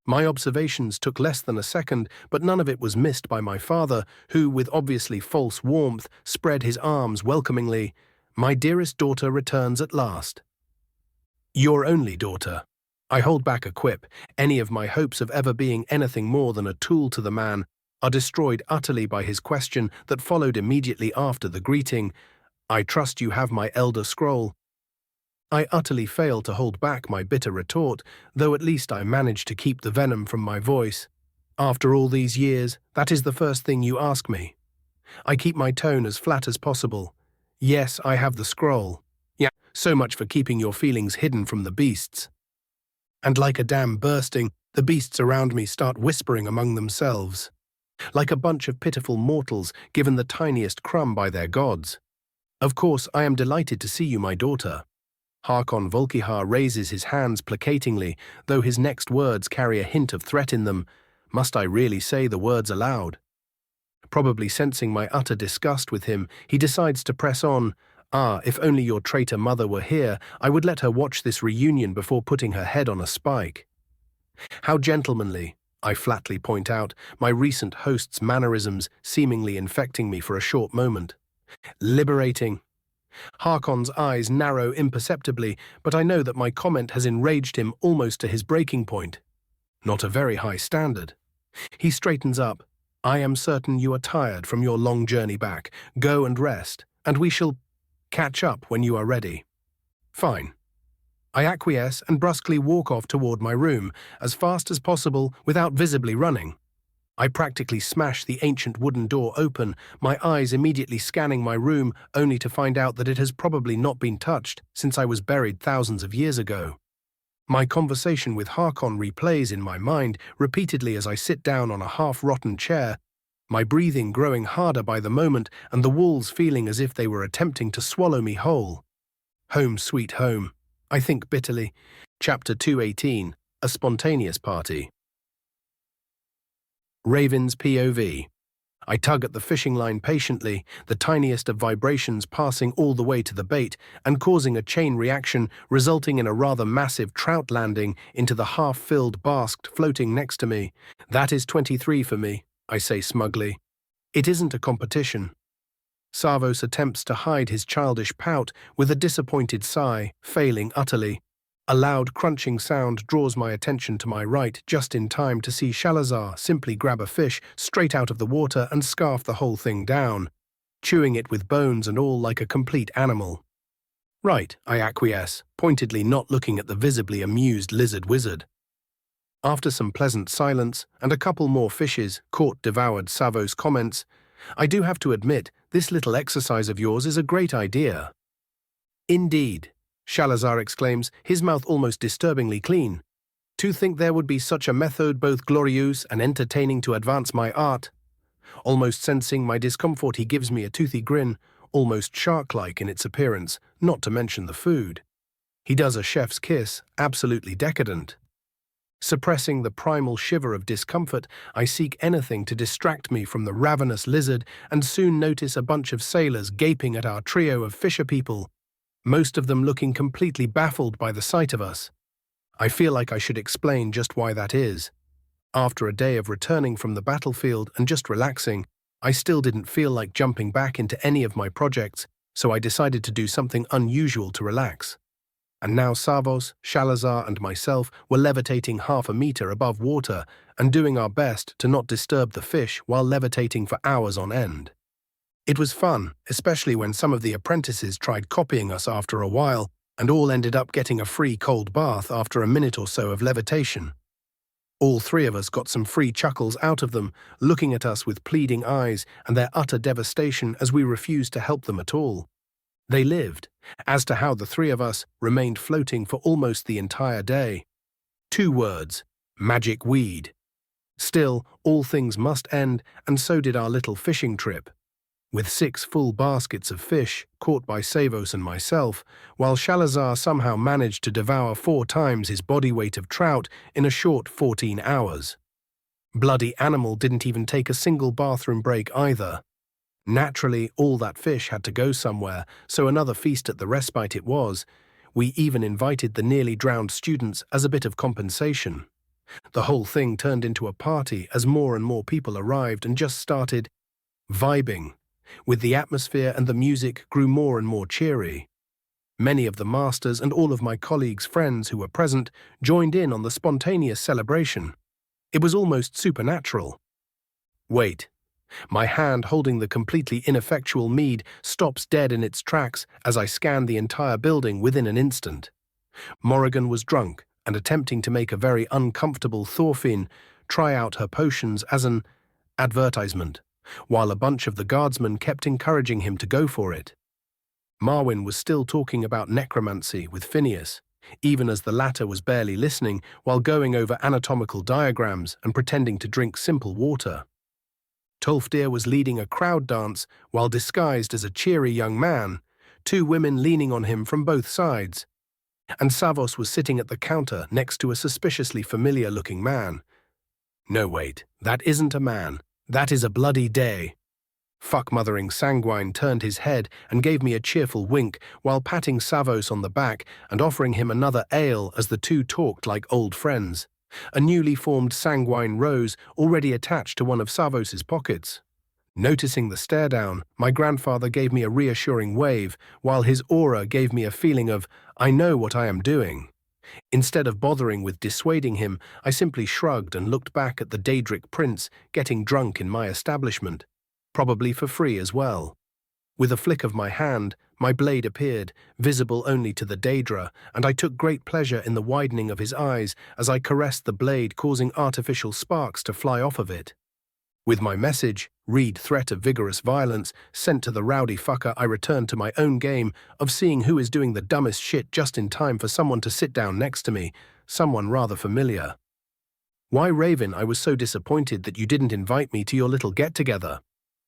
My observations took less than a second, but none of it was missed by my father, who, with obviously false warmth, spread his arms welcomingly. "My dearest daughter returns at last." "Your only daughter." I hold back a quip. Any of my hopes of ever being anything more than a tool to the man are destroyed utterly by his question that followed immediately after the greeting. "I trust you have my Elder Scroll." I utterly failed to hold back my bitter retort, though at least I managed to keep the venom from my voice. "After all these years, that is the first thing you ask me." I keep my tone as flat as possible. "Yes, I have the scroll." "Yeah, so much for keeping your feelings hidden from the beasts." And like a dam bursting, the beasts around me start whispering among themselves, like a bunch of pitiful mortals given the tiniest crumb by their gods. "Of course, I am delighted to see you, my daughter." Harkon Volkihar raises his hands placatingly, though his next words carry a hint of threat in them. Must I really say the words aloud? Probably sensing my utter disgust with him, he decides to press on. If only your traitor mother were here, I would let her watch this reunion before putting her head on a spike." How gentlemanly, I flatly point out, my recent host's mannerisms seemingly infecting me for a short moment. Liberating. Harkon's eyes narrow imperceptibly, but I know that my comment has enraged him almost to his breaking point. Not a very high standard. He straightens up. "I am certain you are tired from your long journey back. Go and rest, and we shall catch up when you are ready." "Fine." I acquiesce and brusquely walk off toward my room, as fast as possible without visibly running. I practically smash the ancient wooden door open, my eyes immediately scanning my room, only to find out that it has probably not been touched since I was buried thousands of years ago. My conversation with Harkon replays in my mind repeatedly as I sit down on a half-rotten chair, my breathing growing harder by the moment and the walls feeling as if they were attempting to swallow me whole. Home sweet home, I think bitterly. Chapter 218, A Spontaneous Party. Raven's POV. I tug at the fishing line patiently, the tiniest of vibrations passing all the way to the bait and causing a chain reaction resulting in a rather massive trout landing into the half-filled basket floating next to me. "That is 23 for me," I say smugly. "It isn't a competition." Savos attempts to hide his childish pout with a disappointed sigh, failing utterly. A loud crunching sound draws my attention to my right just in time to see Shalazar simply grab a fish straight out of the water and scarf the whole thing down, chewing it with bones and all like a complete animal. "Right," I acquiesce, pointedly not looking at the visibly amused lizard wizard. After some pleasant silence and a couple more fishes caught devoured, Savos comments, "I do have to admit, this little exercise of yours is a great idea." "Indeed," Shalazar exclaims, his mouth almost disturbingly clean. "To think there would be such a method both glorious and entertaining to advance my art." Almost sensing my discomfort, he gives me a toothy grin, almost shark-like in its appearance, not to mention the food. He does a chef's kiss, absolutely decadent. Suppressing the primal shiver of discomfort, I seek anything to distract me from the ravenous lizard and soon notice a bunch of sailors gaping at our trio of fisher people, most of them looking completely baffled by the sight of us. I feel like I should explain just why that is. After a day of returning from the battlefield and just relaxing, I still didn't feel like jumping back into any of my projects, so I decided to do something unusual to relax. And now Savos, Shalazar, and myself were levitating half a meter above water and doing our best to not disturb the fish while levitating for hours on end. It was fun, especially when some of the apprentices tried copying us after a while and all ended up getting a free cold bath after a minute or so of levitation. All three of us got some free chuckles out of them, looking at us with pleading eyes and their utter devastation as we refused to help them at all. They lived. As to how the three of us remained floating for almost the entire day. 2 words: magic weed. Still, all things must end, and so did our little fishing trip. With 6 full baskets of fish, caught by Savos and myself, while Shalazar somehow managed to devour 4 times his body weight of trout in a short 14 hours. Bloody animal didn't even take a single bathroom break either. Naturally, all that fish had to go somewhere, so another feast at the respite it was. We even invited the nearly drowned students as a bit of compensation. The whole thing turned into a party as more and more people arrived and just started vibing. With the atmosphere and the music grew more and more cheery. Many of the masters and all of my colleagues' friends who were present joined in on the spontaneous celebration. It was almost supernatural. Wait. My hand holding the completely ineffectual mead stops dead in its tracks as I scan the entire building within an instant. Morrigan was drunk and attempting to make a very uncomfortable Thorfinn try out her potions as an advertisement, while a bunch of the guardsmen kept encouraging him to go for it. Marwyn was still talking about necromancy with Phineas, even as the latter was barely listening while going over anatomical diagrams and pretending to drink simple water. Tolfdir was leading a crowd dance while disguised as a cheery young man, 2 women leaning on him from both sides. And Savos was sitting at the counter next to a suspiciously familiar-looking man. No, wait, that isn't a man. That is a bloody day. Fuck-mothering Sanguine turned his head and gave me a cheerful wink while patting Savos on the back and offering him another ale as the 2 talked like old friends. A newly formed Sanguine rose already attached to one of Savos's pockets. Noticing the stare-down, my grandfather gave me a reassuring wave, while his aura gave me a feeling of, I know what I am doing. Instead of bothering with dissuading him, I simply shrugged and looked back at the Daedric prince getting drunk in my establishment, probably for free as well. With a flick of my hand, my blade appeared, visible only to the Daedra, and I took great pleasure in the widening of his eyes as I caressed the blade, causing artificial sparks to fly off of it. With my message, read threat of vigorous violence, sent to the rowdy fucker, I returned to my own game of seeing who is doing the dumbest shit just in time for someone to sit down next to me, someone rather familiar. Why, Raven, I was so disappointed that you didn't invite me to your little get-together.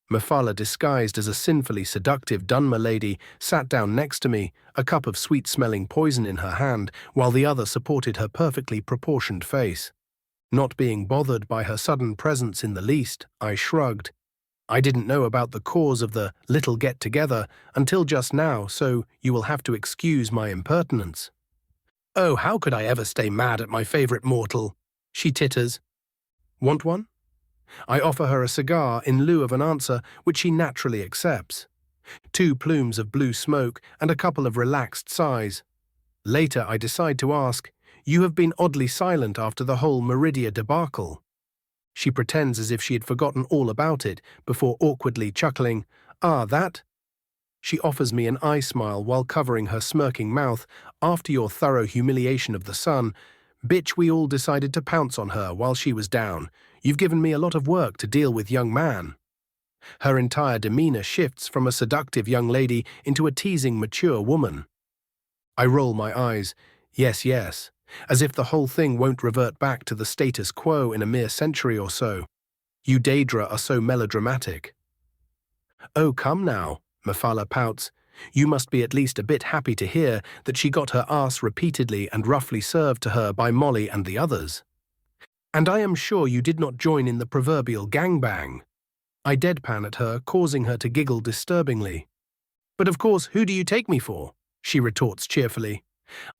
Mephala, disguised as a sinfully seductive Dunmer lady, sat down next to me, a cup of sweet-smelling poison in her hand, while the other supported her perfectly proportioned face. Not being bothered by her sudden presence in the least, I shrugged. I didn't know about the cause of the little get-together until just now, so you will have to excuse my impertinence. Oh, how could I ever stay mad at my favorite mortal? She titters. Want one? I offer her a cigar in lieu of an answer, which she naturally accepts. 2 plumes of blue smoke and a couple of relaxed sighs. Later, I decide to ask, you have been oddly silent after the whole Meridia debacle. She pretends as if she had forgotten all about it, before awkwardly chuckling, Ah, that? She offers me an eye smile while covering her smirking mouth. After your thorough humiliation of the sun, bitch, we all decided to pounce on her while she was down. You've given me a lot of work to deal with, young man. Her entire demeanor shifts from a seductive young lady into a teasing mature woman. I roll my eyes. Yes, yes. As if the whole thing won't revert back to the status quo in a mere century or so. You Daedra are so melodramatic. Oh, come now, Mephala pouts. You must be at least a bit happy to hear that she got her ass repeatedly and roughly served to her by Molly and the others. And I am sure you did not join in the proverbial gangbang. I deadpan at her, causing her to giggle disturbingly. But of course, who do you take me for? She retorts cheerfully.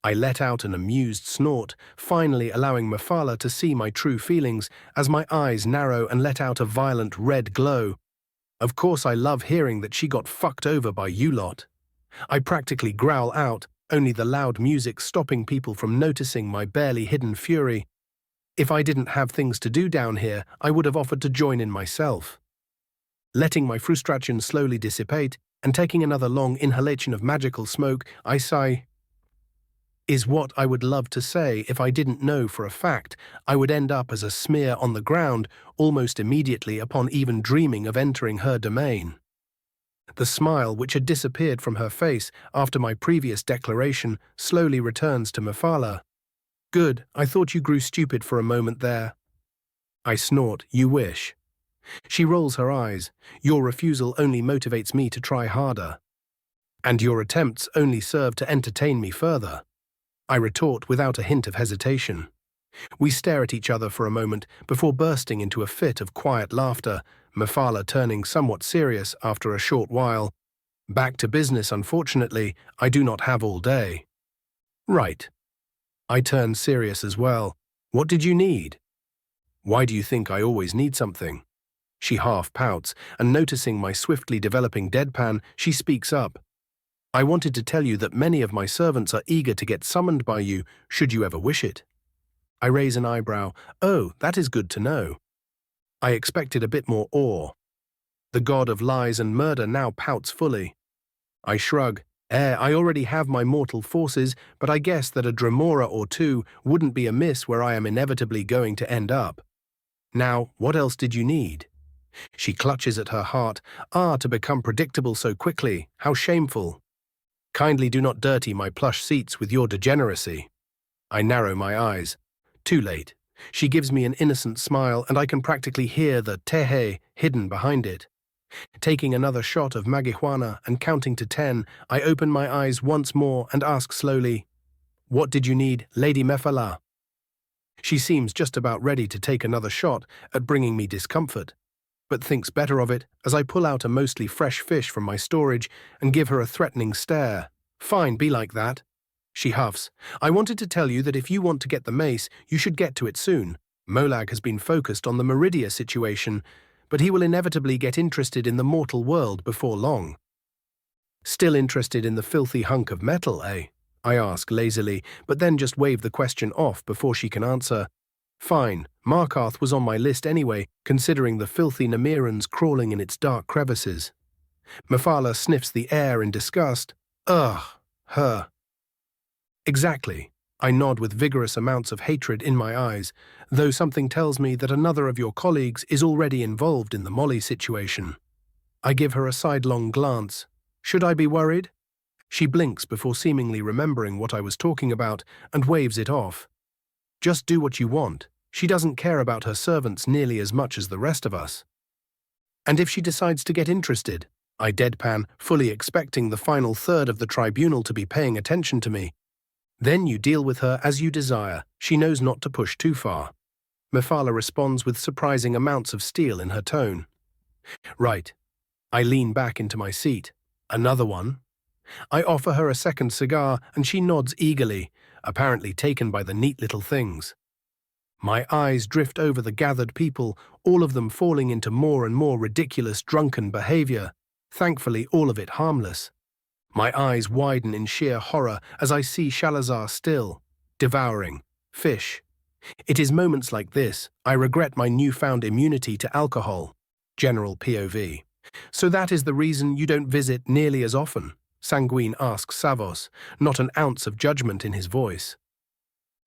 I let out an amused snort, finally allowing Mephala to see my true feelings as my eyes narrow and let out a violent red glow. Of course I love hearing that she got fucked over by you lot. I practically growl out, only the loud music stopping people from noticing my barely hidden fury. If I didn't have things to do down here, I would have offered to join in myself. Letting my frustration slowly dissipate and taking another long inhalation of magical smoke, I sigh. is what I would love to say if I didn't know for a fact I would end up as a smear on the ground almost immediately upon even dreaming of entering her domain. The smile which had disappeared from her face after my previous declaration slowly returns to Mephala. Good, I thought you grew stupid for a moment there. I snort, you wish. She rolls her eyes. Your refusal only motivates me to try harder. And your attempts only serve to entertain me further. I retort without a hint of hesitation. We stare at each other for a moment before bursting into a fit of quiet laughter, Mephala turning somewhat serious after a short while. Back to business, unfortunately, I do not have all day. Right. I turn serious as well. What did you need? Why do you think I always need something? She half pouts, and noticing my swiftly developing deadpan, she speaks up. I wanted to tell you that many of my servants are eager to get summoned by you, should you ever wish it. I raise an eyebrow. Oh, that is good to know. I expected a bit more awe. The god of lies and murder now pouts fully. I shrug. I already have my mortal forces, but I guess that a Dremora or two wouldn't be amiss where I am inevitably going to end up. Now, what else did you need? She clutches at her heart. To become predictable so quickly. How shameful. Kindly do not dirty my plush seats with your degeneracy. I narrow my eyes. Too late. She gives me an innocent smile, and I can practically hear the tehe hidden behind it. Taking another shot of marijuana and counting to 10, I open my eyes once more and ask slowly, "What did you need, Lady Mephala?" She seems just about ready to take another shot at bringing me discomfort, but thinks better of it as I pull out a mostly fresh fish from my storage and give her a threatening stare. Fine, be like that. She huffs. I wanted to tell you that if you want to get the mace, you should get to it soon. Molag has been focused on the Meridia situation, but he will inevitably get interested in the mortal world before long. Still interested in the filthy hunk of metal, eh? I ask lazily, but then just wave the question off before she can answer. Fine, Markarth was on my list anyway, considering the filthy Namirans crawling in its dark crevices. Mephala sniffs the air in disgust. Ugh, her. Exactly. I nod with vigorous amounts of hatred in my eyes, though something tells me that another of your colleagues is already involved in the Molly situation. I give her a sidelong glance. Should I be worried? She blinks before seemingly remembering what I was talking about and waves it off. Just do what you want. She doesn't care about her servants nearly as much as the rest of us. And if she decides to get interested? I deadpan, fully expecting the final third of the tribunal to be paying attention to me. Then you deal with her as you desire. She knows not to push too far. Mephala responds with surprising amounts of steel in her tone. Right. I lean back into my seat. Another one? I offer her a second cigar, and she nods eagerly, apparently taken by the neat little things. My eyes drift over the gathered people, all of them falling into more and more ridiculous drunken behavior, thankfully all of it harmless. My eyes widen in sheer horror as I see Shalazar still, devouring fish. It is moments like this I regret my newfound immunity to alcohol. General POV. So that is the reason you don't visit nearly as often? Sanguine asks Savos, not an ounce of judgment in his voice.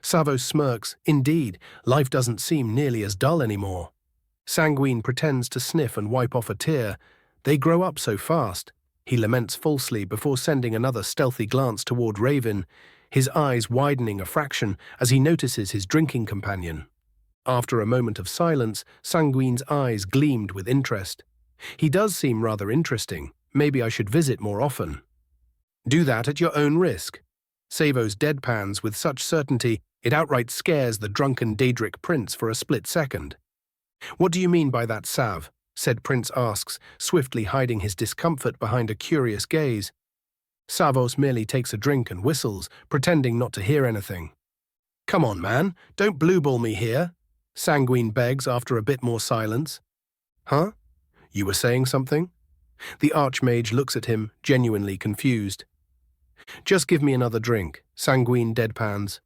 Savos smirks. Indeed, life doesn't seem nearly as dull anymore. Sanguine pretends to sniff and wipe off a tear. They grow up so fast. He laments falsely before sending another stealthy glance toward Raven, his eyes widening a fraction as he notices his drinking companion. After a moment of silence, Sanguine's eyes gleamed with interest. He does seem rather interesting. Maybe I should visit more often. Do that at your own risk. Savos deadpans with such certainty it outright scares the drunken Daedric prince for a split second. What do you mean by that, Sav? Said Prince asks, swiftly hiding his discomfort behind a curious gaze. Savos merely takes a drink and whistles, pretending not to hear anything. Come on, man, don't blueball me here, Sanguine begs after a bit more silence. Huh? You were saying something? The Archmage looks at him, genuinely confused. Just give me another drink, Sanguine deadpans.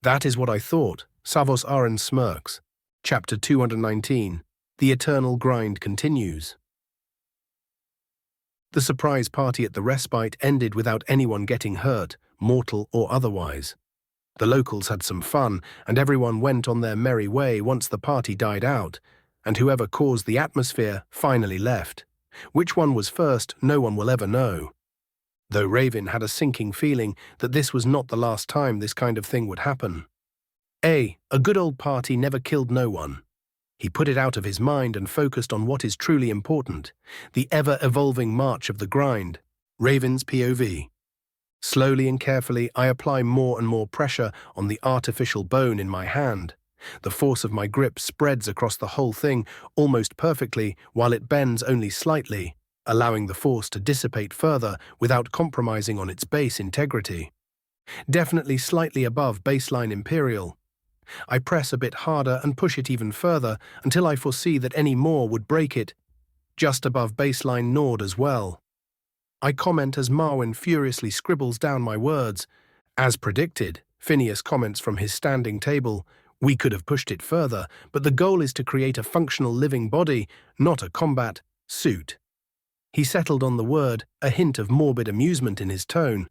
That is what I thought, Savos Aran smirks. Chapter 219. The eternal grind continues. The surprise party at the respite ended without anyone getting hurt, mortal or otherwise. The locals had some fun, and everyone went on their merry way once the party died out, and whoever caused the atmosphere finally left. Which one was first, no one will ever know. Though Raven had a sinking feeling that this was not the last time this kind of thing would happen. A good old party never killed no one. He put it out of his mind and focused on what is truly important, the ever-evolving march of the grind. Raven's POV. Slowly and carefully, I apply more and more pressure on the artificial bone in my hand. The force of my grip spreads across the whole thing almost perfectly, while it bends only slightly, allowing the force to dissipate further without compromising on its base integrity. Definitely slightly above baseline Imperial. I press a bit harder and push it even further until I foresee that any more would break it, just above baseline Nord as well. I comment as Marwyn furiously scribbles down my words. As predicted, Phineas comments from his standing table, "We could have pushed it further, but the goal is to create a functional living body, not a combat suit." He settled on the word, a hint of morbid amusement in his tone.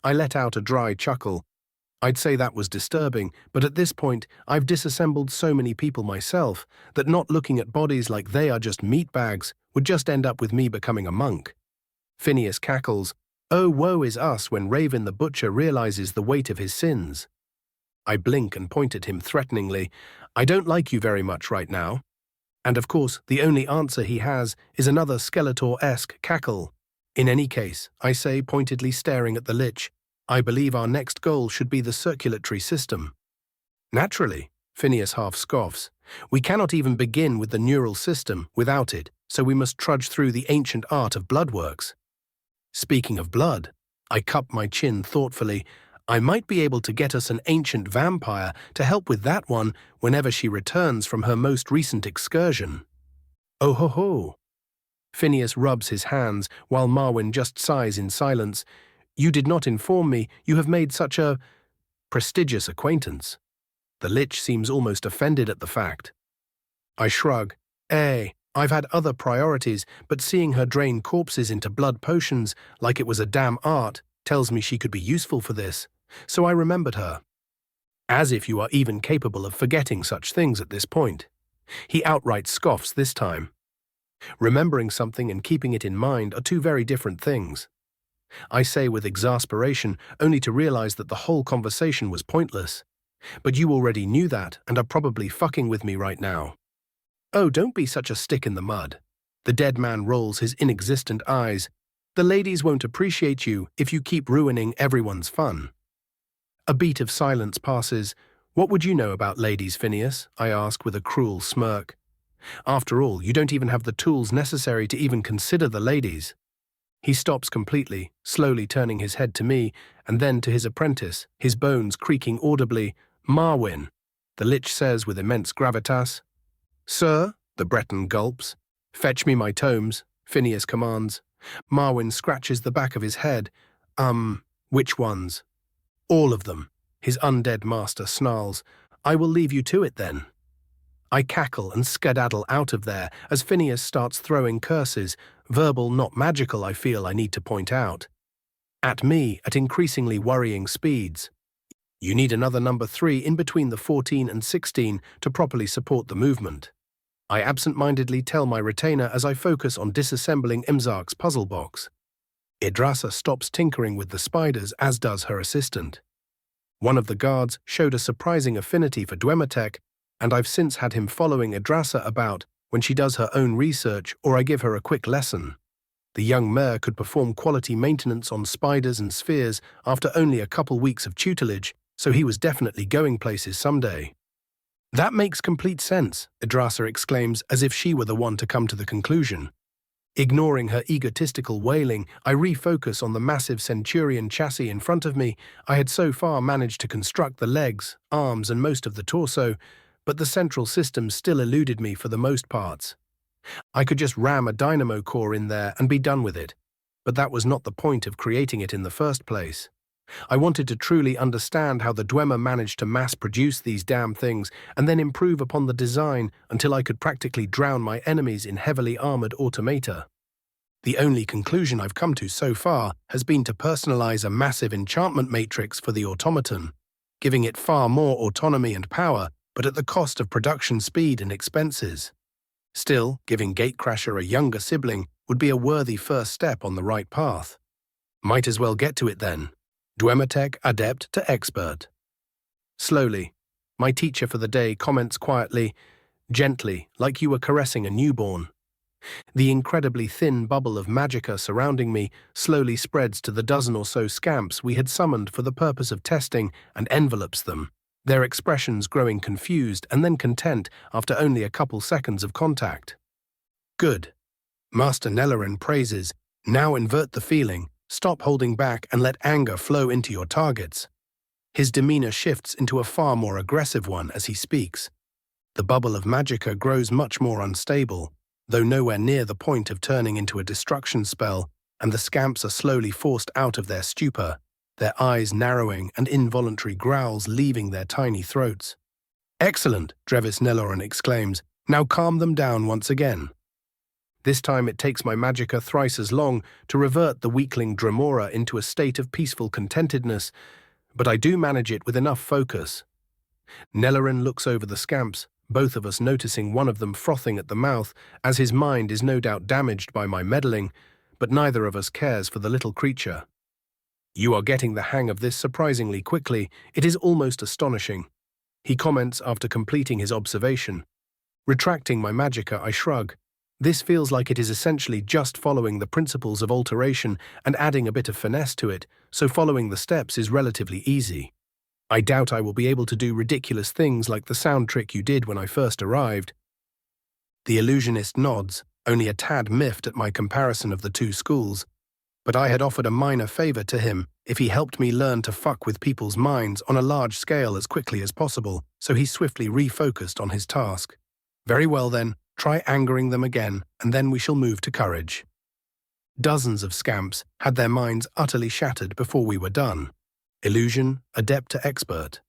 I let out a dry chuckle. I'd say that was disturbing, but at this point, I've disassembled so many people myself that not looking at bodies like they are just meat bags would just end up with me becoming a monk. Phineas cackles, "Oh, woe is us when Raven the Butcher realizes the weight of his sins." I blink and point at him threateningly. "I don't like you very much right now." And of course, the only answer he has is another Skeletor-esque cackle. "In any case," I say, pointedly staring at the Lich, "I believe our next goal should be the circulatory system." "Naturally," Phineas half scoffs. "We cannot even begin with the neural system without it, so we must trudge through the ancient art of bloodworks." Speaking of blood, I cup my chin thoughtfully. I might be able to get us an ancient vampire to help with that one whenever she returns from her most recent excursion. Oh ho ho. Phineas rubs his hands while Marwyn just sighs in silence. "You did not inform me you have made such a prestigious acquaintance." The Lich seems almost offended at the fact. I shrug. I've had other priorities, but seeing her drain corpses into blood potions like it was a damn art tells me she could be useful for this, so I remembered her. As if you are even capable of forgetting such things at this point. He outright scoffs this time. Remembering something and keeping it in mind are two very different things. I say with exasperation, only to realize that the whole conversation was pointless. But you already knew that and are probably fucking with me right now. Oh, don't be such a stick in the mud. The dead man rolls his inexistent eyes. The ladies won't appreciate you if you keep ruining everyone's fun. A beat of silence passes. What would you know about ladies, Phineas? I ask with a cruel smirk. After all, you don't even have the tools necessary to even consider the ladies. He stops completely, slowly turning his head to me, and then to his apprentice, his bones creaking audibly. "Marwyn," the Lich says with immense gravitas. "Sir," the Breton gulps. "Fetch me my tomes," Phineas commands. Marwyn scratches the back of his head. Which ones?" "All of them," his undead master snarls. "I will leave you to it then." I cackle and skedaddle out of there as Phineas starts throwing curses, verbal not magical I feel I need to point out. At me at increasingly worrying speeds. You need another number 3 in between the 14 and 16 to properly support the movement. I absent-mindedly tell my retainer as I focus on disassembling Imzark's puzzle box. Yggdrasil stops tinkering with the spiders, as does her assistant. One of the guards showed a surprising affinity for Dwemetech, and I've since had him following Yggdrasil about when she does her own research or I give her a quick lesson. The young mare could perform quality maintenance on spiders and spheres after only a couple weeks of tutelage, so he was definitely going places someday. "That makes complete sense," Yggdrasil exclaims as if she were the one to come to the conclusion. Ignoring her egotistical wailing, I refocus on the massive Centurion chassis in front of me. I had so far managed to construct the legs, arms, and most of the torso, but the central system still eluded me for the most parts. I could just ram a dynamo core in there and be done with it, but that was not the point of creating it in the first place. I wanted to truly understand how the Dwemer managed to mass-produce these damn things and then improve upon the design until I could practically drown my enemies in heavily armored automata. The only conclusion I've come to so far has been to personalize a massive enchantment matrix for the automaton, giving it far more autonomy and power, but at the cost of production speed and expenses. Still, giving Gatecrasher a younger sibling would be a worthy first step on the right path. Might as well get to it then. Dwemetech Adept to Expert. Slowly, my teacher for the day comments quietly, gently, like you were caressing a newborn. The incredibly thin bubble of magicka surrounding me slowly spreads to the dozen or so scamps we had summoned for the purpose of testing and envelopes them, their expressions growing confused and then content after only a couple seconds of contact. Good. Master Nellerin praises, now invert the feeling, stop holding back and let anger flow into your targets. His demeanor shifts into a far more aggressive one as he speaks. The bubble of magicka grows much more unstable, though nowhere near the point of turning into a destruction spell, and the scamps are slowly forced out of their stupor, their eyes narrowing and involuntary growls leaving their tiny throats. "Excellent," Drevis Nelloran exclaims. "Now calm them down once again." This time it takes my magicka thrice as long to revert the weakling Dremora into a state of peaceful contentedness, but I do manage it with enough focus. Nelloran looks over the scamps, both of us noticing one of them frothing at the mouth, as his mind is no doubt damaged by my meddling, but neither of us cares for the little creature. "You are getting the hang of this surprisingly quickly. It is almost astonishing," he comments after completing his observation. Retracting my magicka, I shrug. This feels like it is essentially just following the principles of alteration and adding a bit of finesse to it, so following the steps is relatively easy. I doubt I will be able to do ridiculous things like the sound trick you did when I first arrived. The illusionist nods, only a tad miffed at my comparison of the two schools, but I had offered a minor favor to him if he helped me learn to fuck with people's minds on a large scale as quickly as possible, so he swiftly refocused on his task. "Very well then, try angering them again, and then we shall move to courage." Dozens of scamps had their minds utterly shattered before we were done. Illusion, Adept to Expert,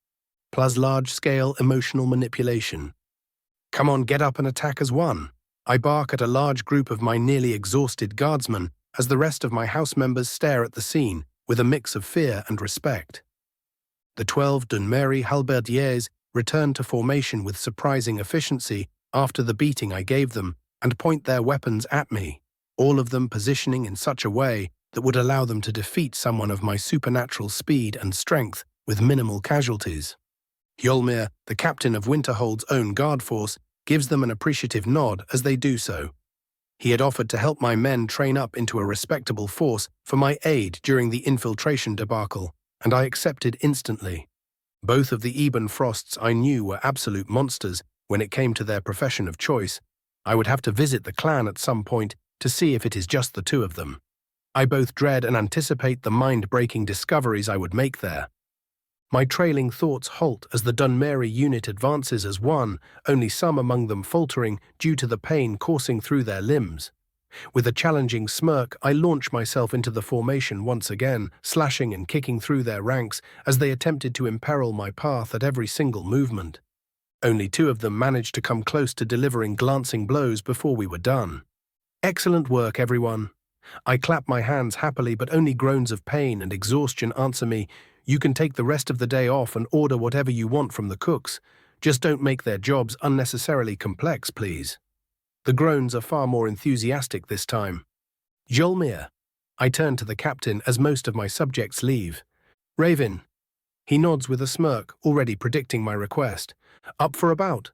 plus large-scale emotional manipulation. "Come on, get up and attack as one." I bark at a large group of my nearly exhausted guardsmen as the rest of my house members stare at the scene with a mix of fear and respect. The 12 Dunmeri halberdiers return to formation with surprising efficiency after the beating I gave them and point their weapons at me, all of them positioning in such a way that would allow them to defeat someone of my supernatural speed and strength with minimal casualties. Hjolmir, the captain of Winterhold's own guard force, gives them an appreciative nod as they do so. He had offered to help my men train up into a respectable force for my aid during the infiltration debacle, and I accepted instantly. Both of the Eben Frosts I knew were absolute monsters when it came to their profession of choice. I would have to visit the clan at some point to see if it is just the two of them. I both dread and anticipate the mind-breaking discoveries I would make there. My trailing thoughts halt as the Dunmeri unit advances as one, only some among them faltering due to the pain coursing through their limbs. With a challenging smirk, I launch myself into the formation once again, slashing and kicking through their ranks as they attempted to imperil my path at every single movement. Only two of them managed to come close to delivering glancing blows before we were done. "Excellent work, everyone." I clap my hands happily, but only groans of pain and exhaustion answer me. "You can take the rest of the day off and order whatever you want from the cooks. Just don't make their jobs unnecessarily complex, please." The groans are far more enthusiastic this time. "Jolmir." I turn to the captain as most of my subjects leave. "Raven." He nods with a smirk, already predicting my request. "Up for a bout?"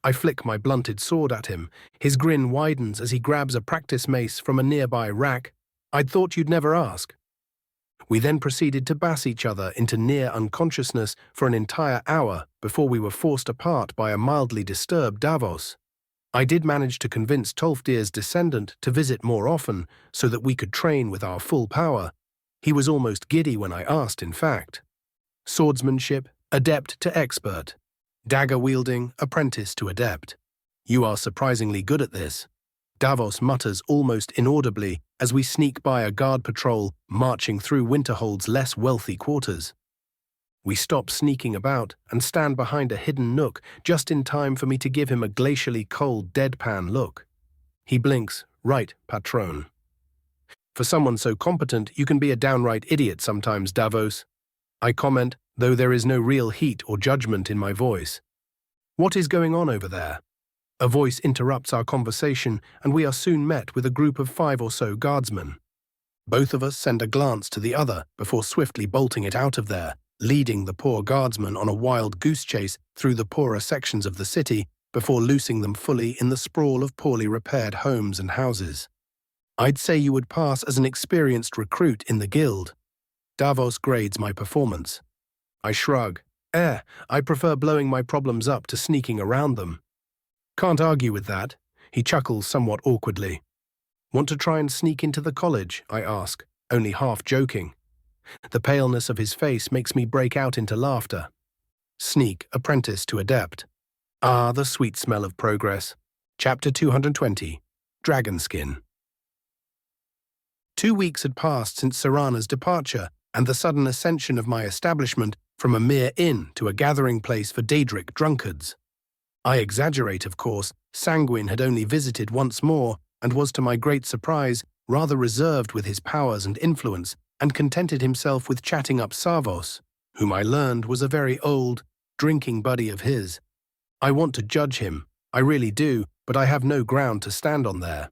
I flick my blunted sword at him. His grin widens as he grabs a practice mace from a nearby rack. "I'd thought you'd never ask." We then proceeded to bash each other into near unconsciousness for an entire hour before we were forced apart by a mildly disturbed Davos. I did manage to convince Tolfdir's descendant to visit more often so that we could train with our full power. He was almost giddy when I asked, in fact. Swordsmanship, Adept to Expert. Dagger-wielding, Apprentice to Adept. "You are surprisingly good at this," Davos mutters almost inaudibly as we sneak by a guard patrol marching through Winterhold's less wealthy quarters. We stop sneaking about and stand behind a hidden nook just in time for me to give him a glacially cold deadpan look. He blinks, "Right, patron." For someone so competent, you can be a downright idiot sometimes, Davos. I comment, though there is no real heat or judgment in my voice. What is going on over there? A voice interrupts our conversation, and we are soon met with a group of 5 or so guardsmen. Both of us send a glance to the other before swiftly bolting it out of there, leading the poor guardsmen on a wild goose chase through the poorer sections of the city before loosing them fully in the sprawl of poorly repaired homes and houses. I'd say you would pass as an experienced recruit in the guild. Davos grades my performance. I shrug. I prefer blowing my problems up to sneaking around them. Can't argue with that. He chuckles somewhat awkwardly. Want to try and sneak into the college? I ask, only half joking. The paleness of his face makes me break out into laughter. Sneak, apprentice to adept. Ah, the sweet smell of progress. Chapter 220. Dragonskin. 2 weeks had passed since Serana's departure and the sudden ascension of my establishment from a mere inn to a gathering place for Daedric drunkards. I exaggerate, of course. Sanguine had only visited once more and was, to my great surprise, rather reserved with his powers and influence, and contented himself with chatting up Savos, whom I learned was a very old, drinking buddy of his. I want to judge him, I really do, but I have no ground to stand on there.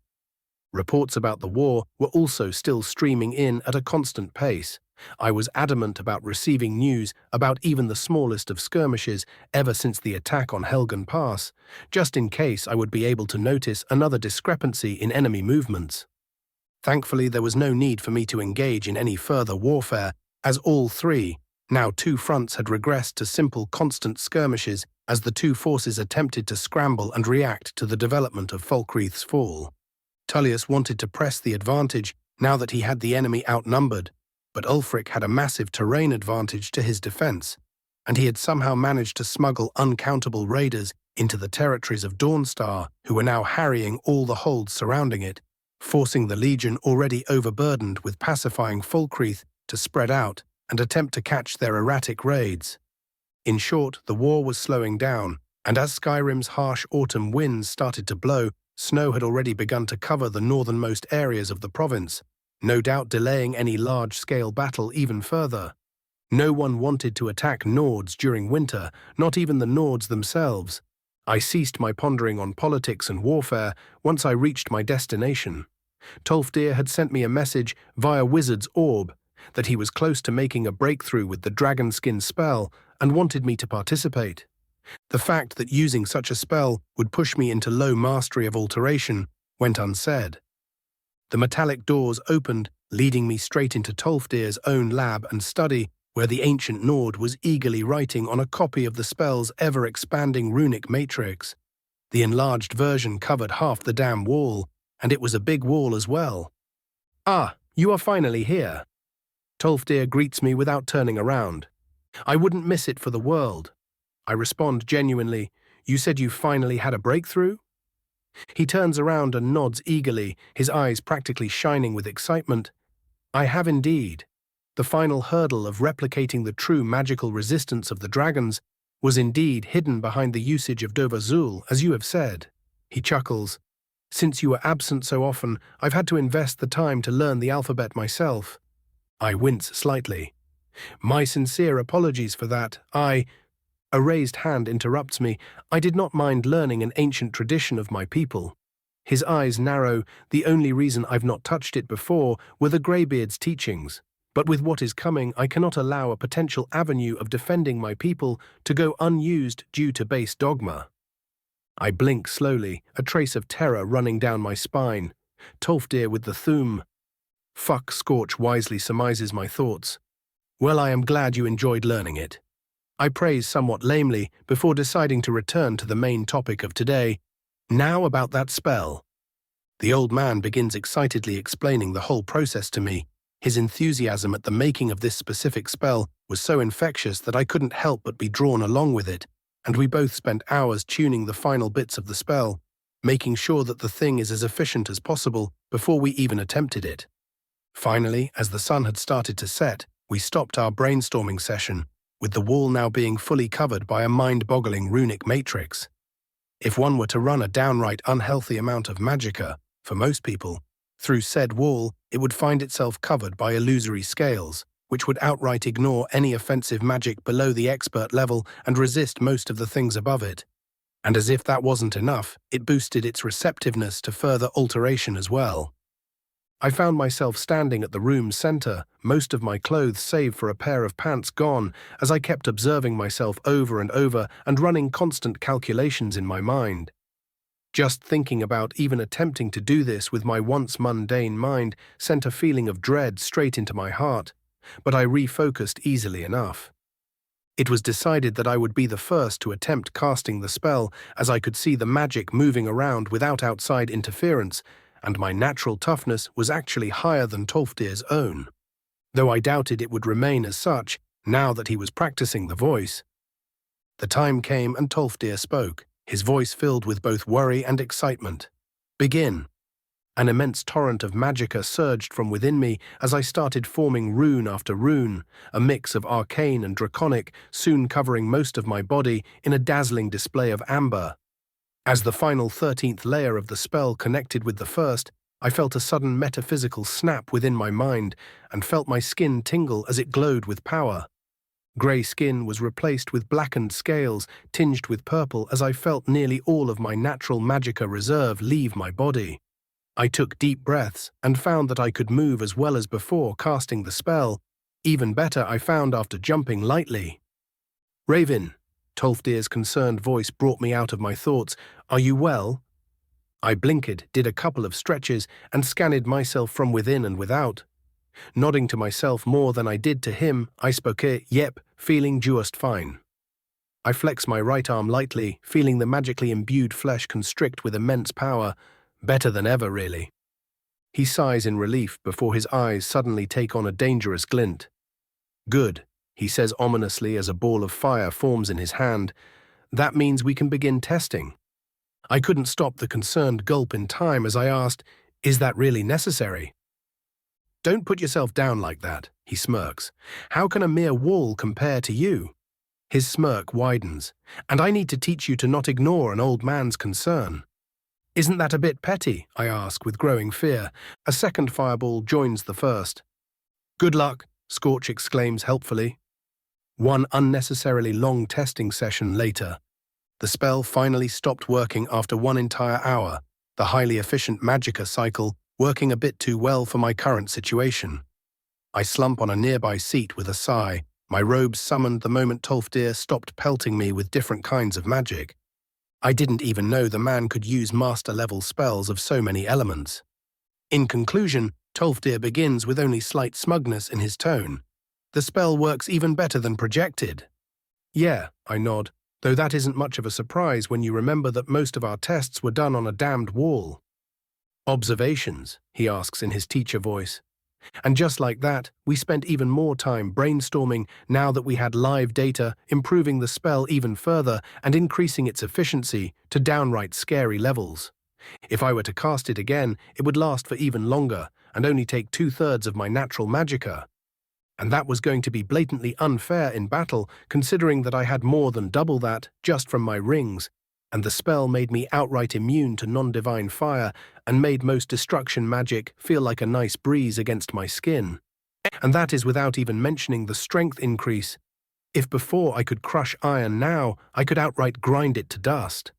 Reports about the war were also still streaming in at a constant pace. I was adamant about receiving news about even the smallest of skirmishes ever since the attack on Helgen Pass, just in case I would be able to notice another discrepancy in enemy movements. Thankfully, there was no need for me to engage in any further warfare, as all 3, now 2 fronts, had regressed to simple constant skirmishes as the 2 forces attempted to scramble and react to the development of Falkreath's fall. Tullius wanted to press the advantage now that he had the enemy outnumbered, but Ulfric had a massive terrain advantage to his defense, and he had somehow managed to smuggle uncountable raiders into the territories of Dawnstar, who were now harrying all the holds surrounding it, forcing the legion already overburdened with pacifying Falkreath to spread out and attempt to catch their erratic raids. In short, the war was slowing down, and as Skyrim's harsh autumn winds started to blow, snow had already begun to cover the northernmost areas of the province, no doubt delaying any large-scale battle even further. No one wanted to attack Nords during winter, not even the Nords themselves. I ceased my pondering on politics and warfare once I reached my destination. Tolfdir had sent me a message via Wizard's Orb that he was close to making a breakthrough with the Dragonskin spell and wanted me to participate. The fact that using such a spell would push me into low mastery of alteration went unsaid. The metallic doors opened, leading me straight into Tolfdir's own lab and study, where the ancient Nord was eagerly writing on a copy of the spell's ever-expanding runic matrix. The enlarged version covered half the damn wall, and it was a big wall as well. "Ah, you are finally here." Tolfdir greets me without turning around. "I wouldn't miss it for the world." I respond genuinely, "You said you finally had a breakthrough?" He turns around and nods eagerly, his eyes practically shining with excitement. "I have indeed. The final hurdle of replicating the true magical resistance of the dragons was indeed hidden behind the usage of Dovazul, as you have said." He chuckles. "Since you were absent so often, I've had to invest the time to learn the alphabet myself." I wince slightly. "My sincere apologies for that. A raised hand interrupts me. "I did not mind learning an ancient tradition of my people." His eyes narrow. "The only reason I've not touched it before were the Greybeard's teachings. But with what is coming, I cannot allow a potential avenue of defending my people to go unused due to base dogma." I blink slowly, a trace of terror running down my spine. Tolfdir with the Thum. "Fuck Scorch" wisely surmises my thoughts. "Well, I am glad you enjoyed learning it." I praise somewhat lamely before deciding to return to the main topic of today. "Now about that spell." The old man begins excitedly explaining the whole process to me. His enthusiasm at the making of this specific spell was so infectious that I couldn't help but be drawn along with it, and we both spent hours tuning the final bits of the spell, making sure that the thing is as efficient as possible before we even attempted it. Finally, as the sun had started to set, we stopped our brainstorming session, with the wall now being fully covered by a mind-boggling runic matrix. If one were to run a downright unhealthy amount of magicka, for most people, Through said wall, it would find itself covered by illusory scales, which would outright ignore any offensive magic below the expert level and resist most of the things above it. And as if that wasn't enough, it boosted its receptiveness to further alteration as well. I found myself standing at the room's center, most of my clothes save for a pair of pants gone, as I kept observing myself over and over and running constant calculations in my mind. Just thinking about even attempting to do this with my once mundane mind sent a feeling of dread straight into my heart, but I refocused easily enough. It was decided that I would be the first to attempt casting the spell, as I could see the magic moving around without outside interference, and my natural toughness was actually higher than Tolfdir's own, though I doubted it would remain as such now that he was practicing the voice. The time came and Tolfdir spoke, his voice filled with both worry and excitement. "Begin." An immense torrent of magicka surged from within me as I started forming rune after rune, a mix of arcane and draconic, soon covering most of my body in a dazzling display of amber. As the final 13th layer of the spell connected with the first, I felt a sudden metaphysical snap within my mind and felt my skin tingle as it glowed with power. Grey skin was replaced with blackened scales tinged with purple as I felt nearly all of my natural magicka reserve leave my body. I took deep breaths and found that I could move as well as before casting the spell. Even better, I found after jumping lightly. "Raven," Tolfdir's concerned voice brought me out of my thoughts. "Are you well?" I blinked, did a couple of stretches, and scanned myself from within and without. Nodding to myself more than I did to him, I spoke, "Yep, feeling just fine." I flexed my right arm lightly, feeling the magically imbued flesh constrict with immense power. Better than ever, really. He sighs in relief before his eyes suddenly take on a dangerous glint. "Good," he says ominously as a ball of fire forms in his hand. "That means we can begin testing." I couldn't stop the concerned gulp in time as I asked, "Is that really necessary?" "Don't put yourself down like that," he smirks. "How can a mere wall compare to you?" His smirk widens. "And I need to teach you to not ignore an old man's concern." "Isn't that a bit petty?" I ask with growing fear. A second fireball joins the first. "Good luck," Scorch exclaims helpfully. One unnecessarily long testing session later. The spell finally stopped working after one entire hour, the highly efficient magicka cycle working a bit too well for my current situation. I slump on a nearby seat with a sigh, my robes summoned the moment Tolfdir stopped pelting me with different kinds of magic. I didn't even know the man could use master-level spells of so many elements. In conclusion, Tolfdir begins with only slight smugness in his tone. "The spell works even better than projected." "Yeah," I nod, though that isn't much of a surprise when you remember that most of our tests were done on a damned wall. "Observations?" he asks in his teacher voice. And just like that, we spent even more time brainstorming now that we had live data, improving the spell even further and increasing its efficiency to downright scary levels. If I were to cast it again, it would last for even longer and only take 2/3 of my natural magicka. And that was going to be blatantly unfair in battle, considering that I had more than double that just from my rings, and the spell made me outright immune to non-divine fire and made most destruction magic feel like a nice breeze against my skin. And that is without even mentioning the strength increase. If before I could crush iron now, I could outright grind it to dust.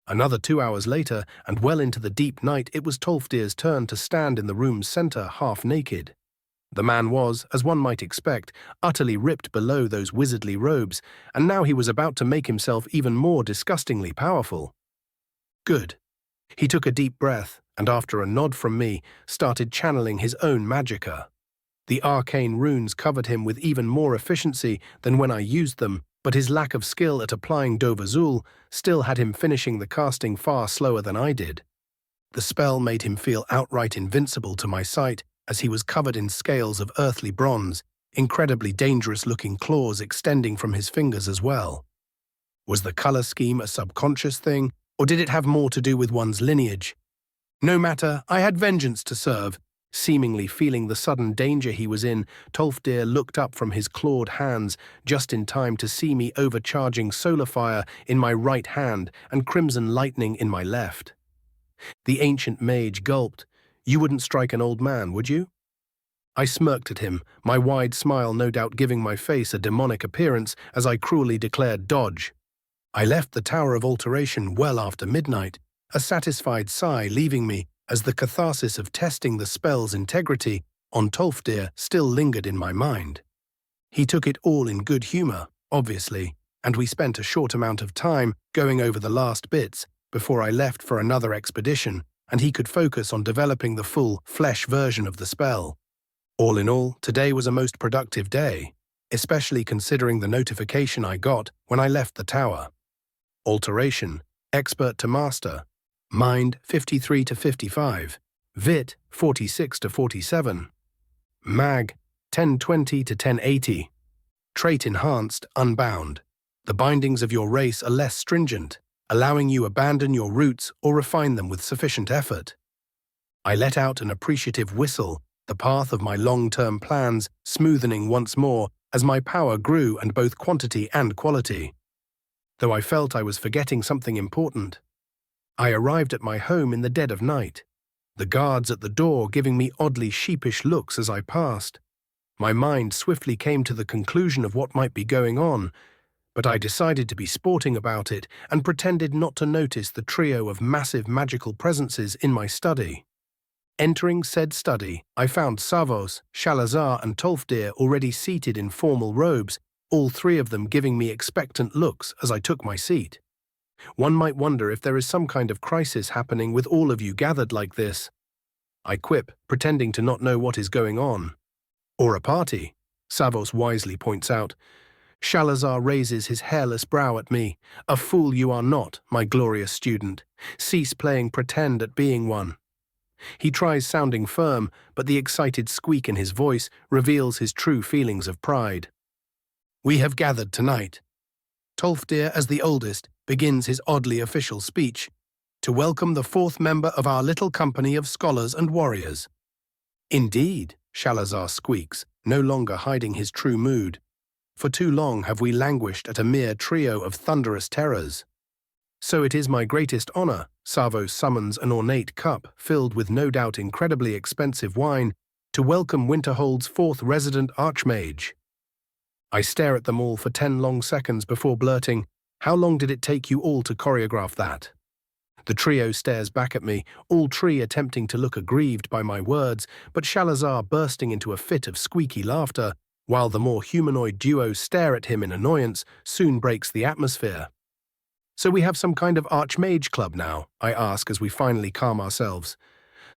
Another 2 hours later, and well into the deep night, it was Tolfdir's turn to stand in the room's center half naked. The man was, as one might expect, utterly ripped below those wizardly robes, and now he was about to make himself even more disgustingly powerful. "Good." He took a deep breath, and after a nod from me, started channeling his own magicka. The arcane runes covered him with even more efficiency than when I used them, but his lack of skill at applying Dovazul still had him finishing the casting far slower than I did. The spell made him feel outright invincible to my sight, as he was covered in scales of earthly bronze, incredibly dangerous-looking claws extending from his fingers as well. Was the color scheme a subconscious thing, or did it have more to do with one's lineage? No matter, I had vengeance to serve. Seemingly feeling the sudden danger he was in, Tolfdir looked up from his clawed hands just in time to see me overcharging solar fire in my right hand and crimson lightning in my left. The ancient mage gulped. You wouldn't strike an old man, would you? I smirked at him, my wide smile no doubt giving my face a demonic appearance as I cruelly declared dodge. I left the Tower of Alteration well after midnight, a satisfied sigh leaving me as the catharsis of testing the spell's integrity on Tolfdir still lingered in my mind. He took it all in good humor, obviously, and we spent a short amount of time going over the last bits before I left for another expedition, and he could focus on developing the full flesh version of the spell. All in all, today was a most productive day, especially considering the notification I got when I left the tower. Alteration, Expert to Master, Mind 53 to 55, Vit 46 to 47, Mag 1020 to 1080, Trait Enhanced, Unbound. The bindings of your race are less stringent, allowing you abandon your roots or refine them with sufficient effort. I let out an appreciative whistle, the path of my long-term plans smoothening once more as my power grew and both quantity and quality. Though I felt I was forgetting something important. I arrived at my home in the dead of night, the guards at the door giving me oddly sheepish looks as I passed. My mind swiftly came to the conclusion of what might be going on, but I decided to be sporting about it and pretended not to notice the trio of massive magical presences in my study. Entering said study, I found Savos, Shalazar and Tolfdir already seated in formal robes, all three of them giving me expectant looks as I took my seat. One might wonder if there is some kind of crisis happening with all of you gathered like this. I quip, pretending to not know what is going on. Or a party, Savos wisely points out. Shalazar raises his hairless brow at me. A fool you are not, my glorious student. Cease playing pretend at being one. He tries sounding firm, but the excited squeak in his voice reveals his true feelings of pride. We have gathered tonight. Tolfdir, as the oldest, begins his oddly official speech, to welcome the fourth member of our little company of scholars and warriors. Indeed, Shalazar squeaks, no longer hiding his true mood. For too long have we languished at a mere trio of thunderous terrors. So it is my greatest honor, Savos summons an ornate cup filled with no doubt incredibly expensive wine, to welcome Winterhold's fourth resident archmage. I stare at them all for 10 long seconds before blurting, "How long did it take you all to choreograph that?" The trio stares back at me, all three attempting to look aggrieved by my words, but Shalazar bursting into a fit of squeaky laughter, while the more humanoid duo stare at him in annoyance, soon breaks the atmosphere. So we have some kind of archmage club now, I ask as we finally calm ourselves.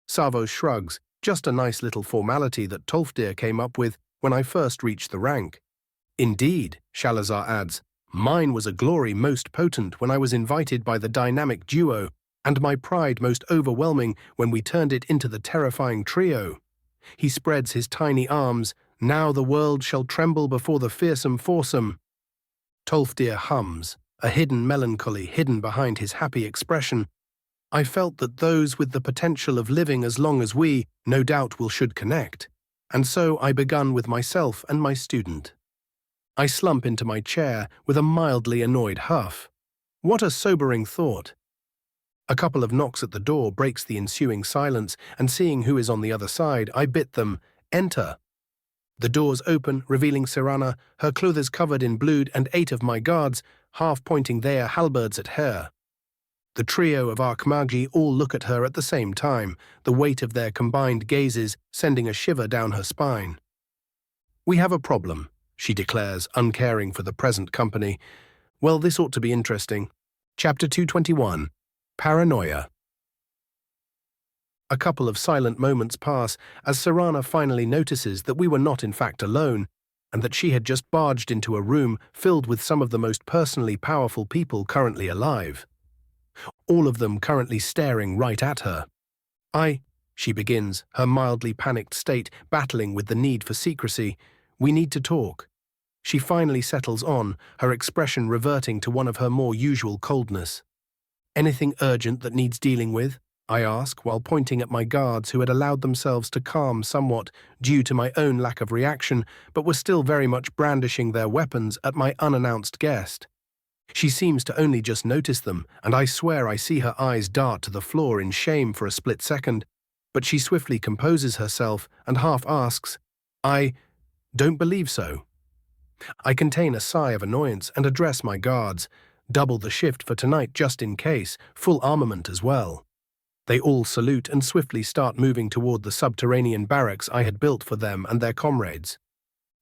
Savos shrugs, just a nice little formality that Tolfdir came up with when I first reached the rank. Indeed, Shalazar adds, mine was a glory most potent when I was invited by the dynamic duo, and my pride most overwhelming when we turned it into the terrifying trio. He spreads his tiny arms, now the world shall tremble before the fearsome foursome. Tolfdir hums, a hidden melancholy hidden behind his happy expression. I felt that those with the potential of living as long as we, no doubt should connect, and so I begun with myself and my student. I slump into my chair with a mildly annoyed huff. What a sobering thought. A couple of knocks at the door breaks the ensuing silence, and seeing who is on the other side, I bid them, enter. The doors open, revealing Serana, her clothes covered in blood, and 8 of my guards, half pointing their halberds at her. The trio of Archmagi all look at her at the same time, the weight of their combined gazes sending a shiver down her spine. We have a problem, she declares, uncaring for the present company. Well, this ought to be interesting. Chapter 221, Paranoia. A couple of silent moments pass as Serana finally notices that we were not in fact alone, and that she had just barged into a room filled with some of the most personally powerful people currently alive. All of them currently staring right at her. She begins, her mildly panicked state battling with the need for secrecy. We need to talk. She finally settles on, her expression reverting to one of her more usual coldness. Anything urgent that needs dealing with? I ask, while pointing at my guards who had allowed themselves to calm somewhat due to my own lack of reaction, but were still very much brandishing their weapons at my unannounced guest. She seems to only just notice them, and I swear I see her eyes dart to the floor in shame for a split second. but she swiftly composes herself and half asks, "I don't believe so." I contain a sigh of annoyance and address my guards, double the shift for tonight just in case, full armament as well. They all salute and swiftly start moving toward the subterranean barracks I had built for them and their comrades.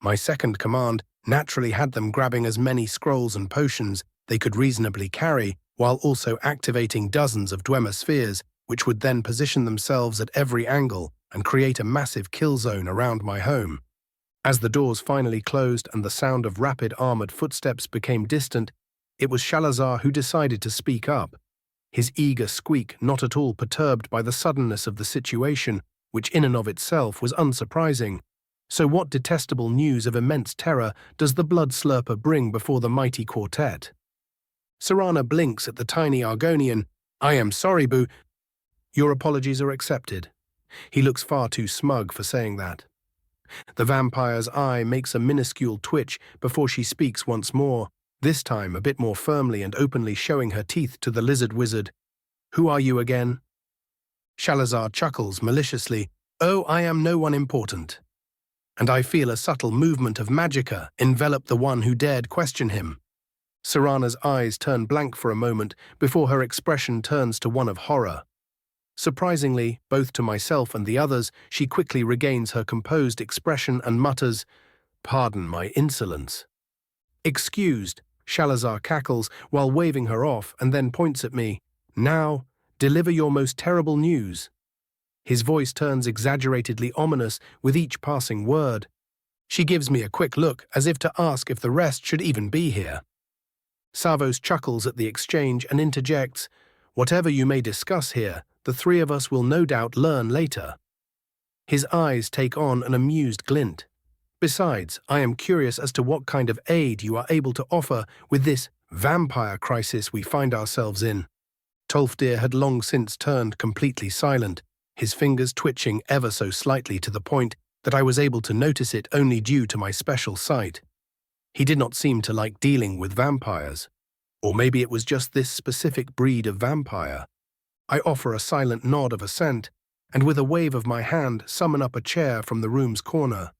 My second command naturally had them grabbing as many scrolls and potions they could reasonably carry, while also activating dozens of Dwemer spheres, which would then position themselves at every angle and create a massive kill zone around my home. As the doors finally closed and the sound of rapid armored footsteps became distant, it was Shalazar who decided to speak up. His eager squeak not at all perturbed by the suddenness of the situation, which in and of itself was unsurprising. So what detestable news of immense terror does the blood slurper bring before the mighty quartet? Serana blinks at the tiny Argonian. "I am sorry, Boo. Your apologies are accepted." He looks far too smug for saying that. The vampire's eye makes a minuscule twitch before she speaks once more, this time a bit more firmly and openly showing her teeth to the lizard wizard. "Who are you again?" Shalazar chuckles maliciously. "Oh, I am no one important." And I feel a subtle movement of magicka envelop the one who dared question him. Serana's eyes turn blank for a moment before her expression turns to one of horror. Surprisingly, both to myself and the others, she quickly regains her composed expression and mutters, "Pardon my insolence." "Excused," Shalazar cackles while waving her off and then points at me. "Now, deliver your most terrible news." His voice turns exaggeratedly ominous with each passing word. She gives me a quick look as if to ask if the rest should even be here. Savos chuckles at the exchange and interjects, "Whatever you may discuss here, the three of us will no doubt learn later." His eyes take on an amused glint. "Besides, I am curious as to what kind of aid you are able to offer with this vampire crisis we find ourselves in." Tolfdir had long since turned completely silent, his fingers twitching ever so slightly to the point that I was able to notice it only due to my special sight. He did not seem to like dealing with vampires. Or maybe it was just this specific breed of vampire. I offer a silent nod of assent, and with a wave of my hand summon up a chair from the room's corner.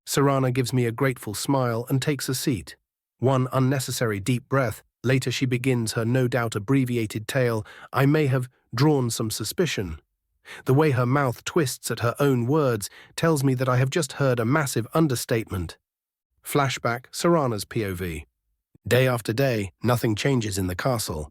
Serana gives me a grateful smile and takes a seat. One unnecessary deep breath, later she begins her no doubt abbreviated tale. I may have drawn some suspicion. The way her mouth twists at her own words tells me that I have just heard a massive understatement. Flashback, Serana's POV. Day after day, nothing changes in the castle.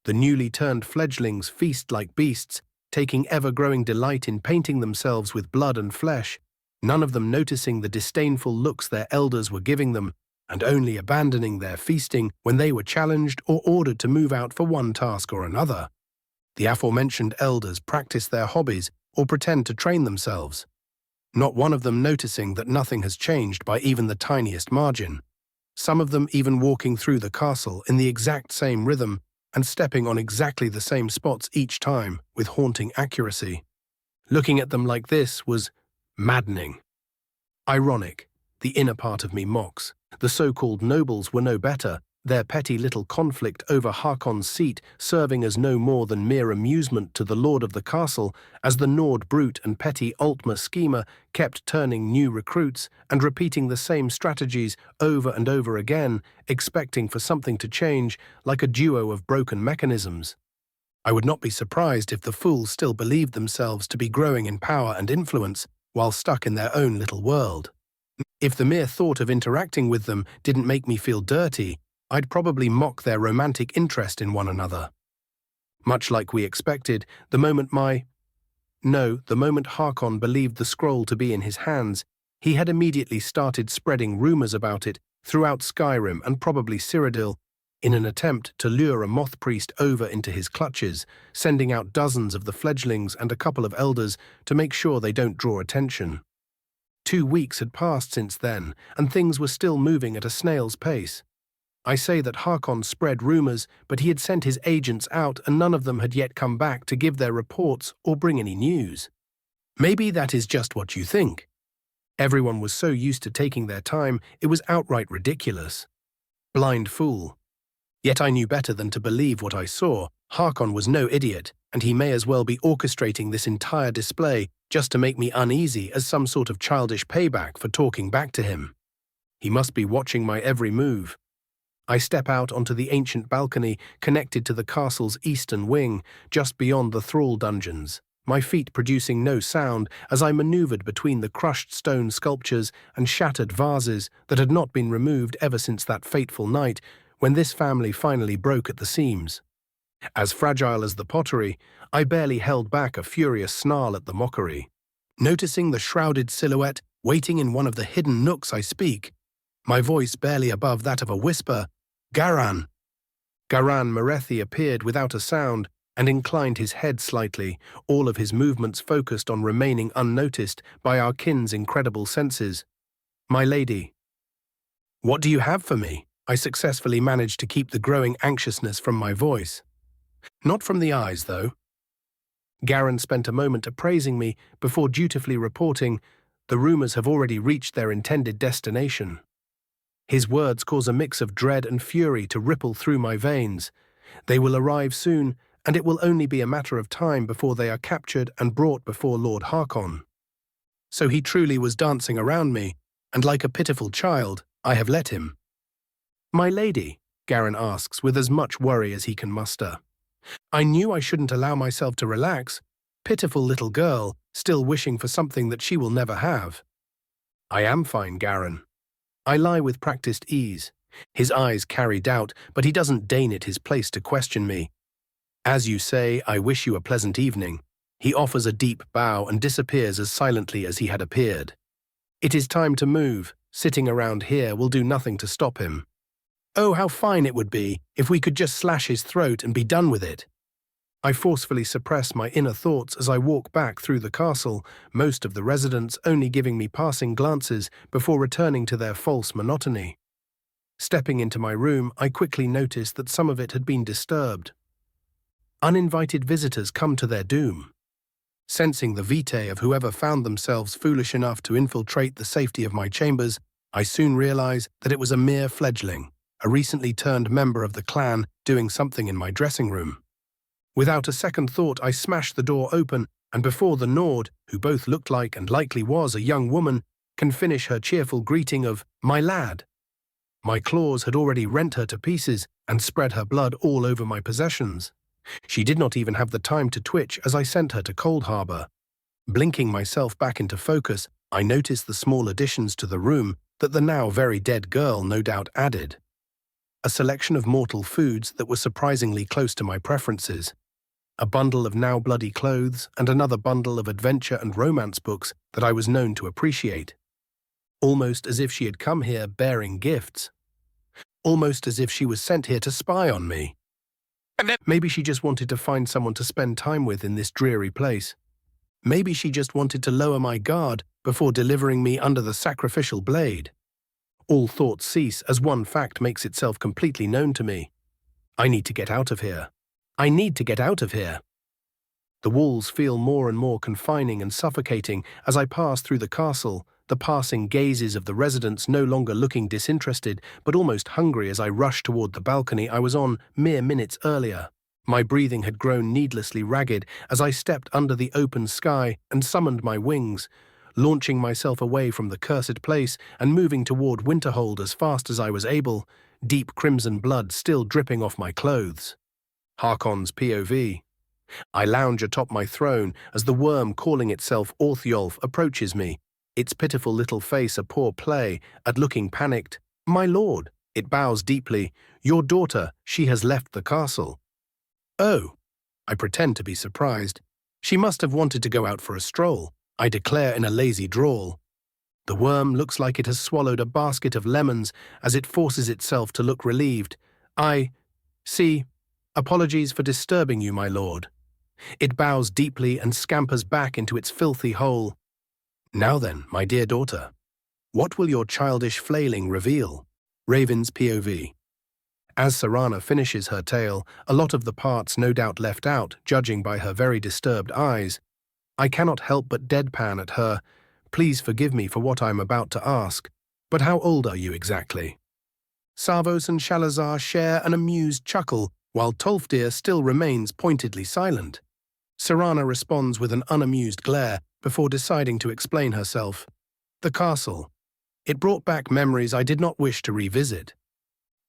The newly turned fledglings feast like beasts, taking ever-growing delight in painting themselves with blood and flesh, none of them noticing the disdainful looks their elders were giving them, and only abandoning their feasting when they were challenged or ordered to move out for one task or another. The aforementioned elders practice their hobbies or pretend to train themselves, not one of them noticing that nothing has changed by even the tiniest margin. Some of them even walking through the castle in the exact same rhythm and stepping on exactly the same spots each time with haunting accuracy. Looking at them like this was maddening. Ironic, the inner part of me mocks. The so-called nobles were no better, their petty little conflict over Harkon's seat serving as no more than mere amusement to the lord of the castle, as the gnawed brute and petty Altmer schemer kept turning new recruits and repeating the same strategies over and over again, expecting for something to change, like a duo of broken mechanisms. I would not be surprised if the fools still believed themselves to be growing in power and influence while stuck in their own little world. If the mere thought of interacting with them didn't make me feel dirty, I'd probably mock their romantic interest in one another. Much like we expected, the moment Harkon believed the scroll to be in his hands, he had immediately started spreading rumors about it throughout Skyrim and probably Cyrodiil, in an attempt to lure a moth priest over into his clutches, sending out dozens of the fledglings and a couple of elders to make sure they don't draw attention. 2 weeks had passed since then, and things were still moving at a snail's pace. I say that Harkon spread rumors, but he had sent his agents out and none of them had yet come back to give their reports or bring any news. Maybe that is just what you think. Everyone was so used to taking their time, it was outright ridiculous. Blind fool. Yet I knew better than to believe what I saw, Harkon was no idiot, and he may as well be orchestrating this entire display just to make me uneasy as some sort of childish payback for talking back to him. He must be watching my every move. I step out onto the ancient balcony connected to the castle's eastern wing, just beyond the thrall dungeons, my feet producing no sound as I maneuvered between the crushed stone sculptures and shattered vases that had not been removed ever since that fateful night when this family finally broke at the seams. As fragile as the pottery, I barely held back a furious snarl at the mockery. Noticing the shrouded silhouette waiting in one of the hidden nooks, I speak, my voice barely above that of a whisper, "Garan!" Garan Merethi appeared without a sound and inclined his head slightly, all of his movements focused on remaining unnoticed by our kin's incredible senses. "My lady." "What do you have for me?" I successfully managed to keep the growing anxiousness from my voice. Not from the eyes, though. Garan spent a moment appraising me before dutifully reporting, "The rumors have already reached their intended destination." His words cause a mix of dread and fury to ripple through my veins. They will arrive soon, and it will only be a matter of time before they are captured and brought before Lord Harkon. So he truly was dancing around me, and like a pitiful child, I have let him. "My lady," Garan asks with as much worry as he can muster. I knew I shouldn't allow myself to relax. Pitiful little girl, still wishing for something that she will never have. "I am fine, Garan." I lie with practiced ease. His eyes carry doubt, but he doesn't deign it his place to question me. "As you say, I wish you a pleasant evening." He offers a deep bow and disappears as silently as he had appeared. It is time to move. Sitting around here will do nothing to stop him. Oh, how fine it would be if we could just slash his throat and be done with it. I forcefully suppress my inner thoughts as I walk back through the castle, most of the residents only giving me passing glances before returning to their false monotony. Stepping into my room, I quickly notice that some of it had been disturbed. Uninvited visitors come to their doom. Sensing the vitae of whoever found themselves foolish enough to infiltrate the safety of my chambers, I soon realize that it was a mere fledgling, a recently turned member of the clan doing something in my dressing room. Without a second thought, I smashed the door open, and before the Nord, who both looked like and likely was a young woman, can finish her cheerful greeting of, "My lad," my claws had already rent her to pieces and spread her blood all over my possessions. She did not even have the time to twitch as I sent her to Cold Harbor. Blinking myself back into focus, I noticed the small additions to the room that the now very dead girl no doubt added. A selection of mortal foods that were surprisingly close to my preferences. A bundle of now bloody clothes, and another bundle of adventure and romance books that I was known to appreciate. Almost as if she had come here bearing gifts. Almost as if she was sent here to spy on me. Maybe she just wanted to find someone to spend time with in this dreary place. Maybe she just wanted to lower my guard before delivering me under the sacrificial blade. All thoughts cease as one fact makes itself completely known to me. I need to get out of here. I need to get out of here. The walls feel more and more confining and suffocating as I pass through the castle, the passing gazes of the residents no longer looking disinterested but almost hungry as I rush toward the balcony I was on mere minutes earlier. My breathing had grown needlessly ragged as I stepped under the open sky and summoned my wings, launching myself away from the cursed place and moving toward Winterhold as fast as I was able, deep crimson blood still dripping off my clothes. Harkon's POV. I lounge atop my throne as the worm calling itself Orthiolf approaches me, its pitiful little face a poor play at looking panicked. "My lord," it bows deeply, "your daughter, she has left the castle." "Oh," I pretend to be surprised. "She must have wanted to go out for a stroll," I declare in a lazy drawl. The worm looks like it has swallowed a basket of lemons as it forces itself to look relieved. "I see. Apologies for disturbing you, my lord." It bows deeply and scampers back into its filthy hole. "Now then, my dear daughter, what will your childish flailing reveal?" Raven's POV. As Serana finishes her tale, a lot of the parts no doubt left out, judging by her very disturbed eyes, I cannot help but deadpan at her. "Please forgive me for what I am about to ask, but how old are you exactly?" Savos and Shalazar share an amused chuckle while Tolfdir still remains pointedly silent. Serana responds with an unamused glare before deciding to explain herself. The castle. It brought back memories I did not wish to revisit.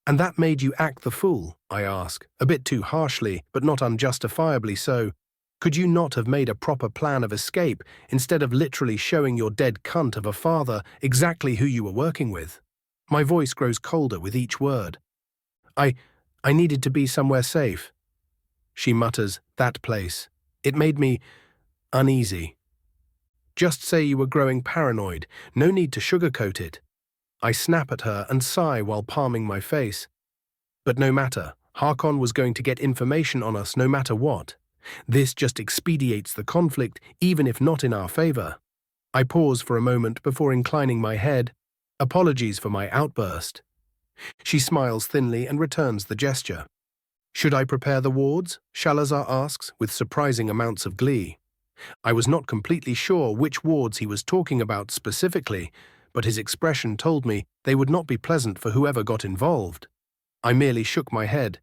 And that made you act the fool, I ask, a bit too harshly, but not unjustifiably so. Could you not have made a proper plan of escape instead of literally showing your dead cunt of a father exactly who you were working with? My voice grows colder with each word. I needed to be somewhere safe. She mutters, that place. It made me uneasy. Just say you were growing paranoid. No need to sugarcoat it. I snap at her and sigh while palming my face. But no matter, Harkon was going to get information on us no matter what. This just expedites the conflict, even if not in our favor. I pause for a moment before inclining my head. Apologies for my outburst. She smiles thinly and returns the gesture. Should I prepare the wards? Shalazar asks, with surprising amounts of glee. I was not completely sure which wards he was talking about specifically, but his expression told me they would not be pleasant for whoever got involved. I merely shook my head.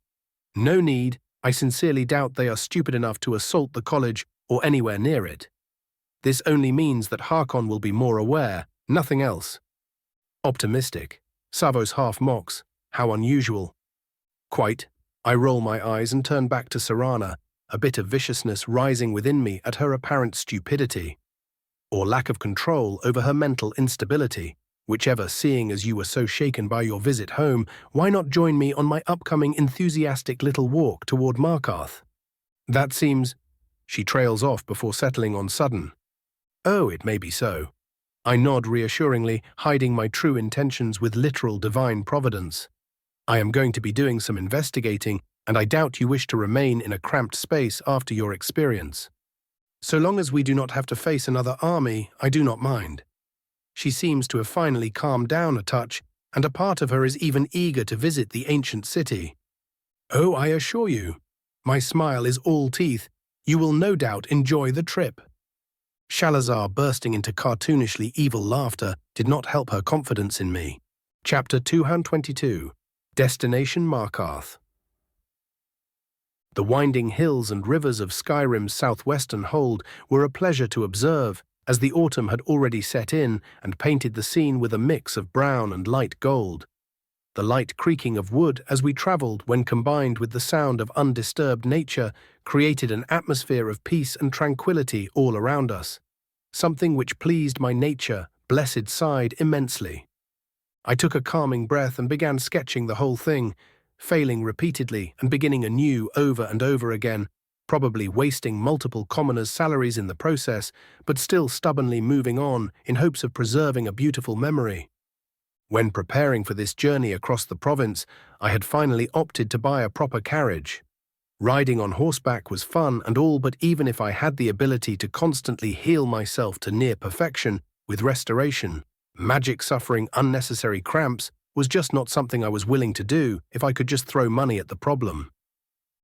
No need. I sincerely doubt they are stupid enough to assault the college or anywhere near it. This only means that Harkon will be more aware, nothing else. Optimistic. Savos half mocks. How unusual. Quite. I roll my eyes and turn back to Serana, a bit of viciousness rising within me at her apparent stupidity, or lack of control over her mental instability. Whichever, seeing as you were so shaken by your visit home, why not join me on my upcoming enthusiastic little walk toward Markarth? That seems... She trails off before settling on sudden. Oh, it may be so. I nod reassuringly, hiding my true intentions with literal divine providence. I am going to be doing some investigating, and I doubt you wish to remain in a cramped space after your experience. So long as we do not have to face another army, I do not mind. She seems to have finally calmed down a touch, and a part of her is even eager to visit the ancient city. Oh, I assure you. My smile is all teeth. You will no doubt enjoy the trip. Shalazar, bursting into cartoonishly evil laughter, did not help her confidence in me. Chapter 222. Destination Markarth. The winding hills and rivers of Skyrim's southwestern hold were a pleasure to observe, as the autumn had already set in and painted the scene with a mix of brown and light gold. The light creaking of wood as we travelled, when combined with the sound of undisturbed nature, created an atmosphere of peace and tranquility all around us, something which pleased my nature-blessed side immensely. I took a calming breath and began sketching the whole thing, failing repeatedly and beginning anew over and over again, probably wasting multiple commoners' salaries in the process, but still stubbornly moving on in hopes of preserving a beautiful memory. When preparing for this journey across the province, I had finally opted to buy a proper carriage. Riding on horseback was fun and all, but even if I had the ability to constantly heal myself to near perfection with restoration, magic suffering unnecessary cramps was just not something I was willing to do if I could just throw money at the problem.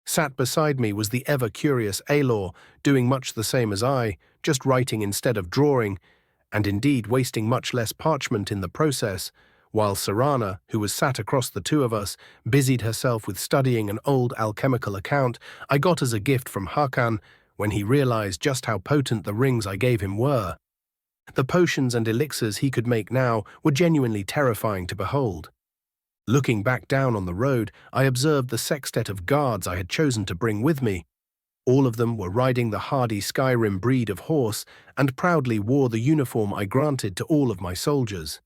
Sat beside me was the ever-curious Aelor, doing much the same as I, just writing instead of drawing, and indeed wasting much less parchment in the process, while Serana, who was sat across the two of us, busied herself with studying an old alchemical account I got as a gift from Harkon when he realized just how potent the rings I gave him were. The potions and elixirs he could make now were genuinely terrifying to behold. Looking back down on the road, I observed the sextet of guards I had chosen to bring with me. All of them were riding the hardy Skyrim breed of horse and proudly wore the uniform I granted to all of my soldiers.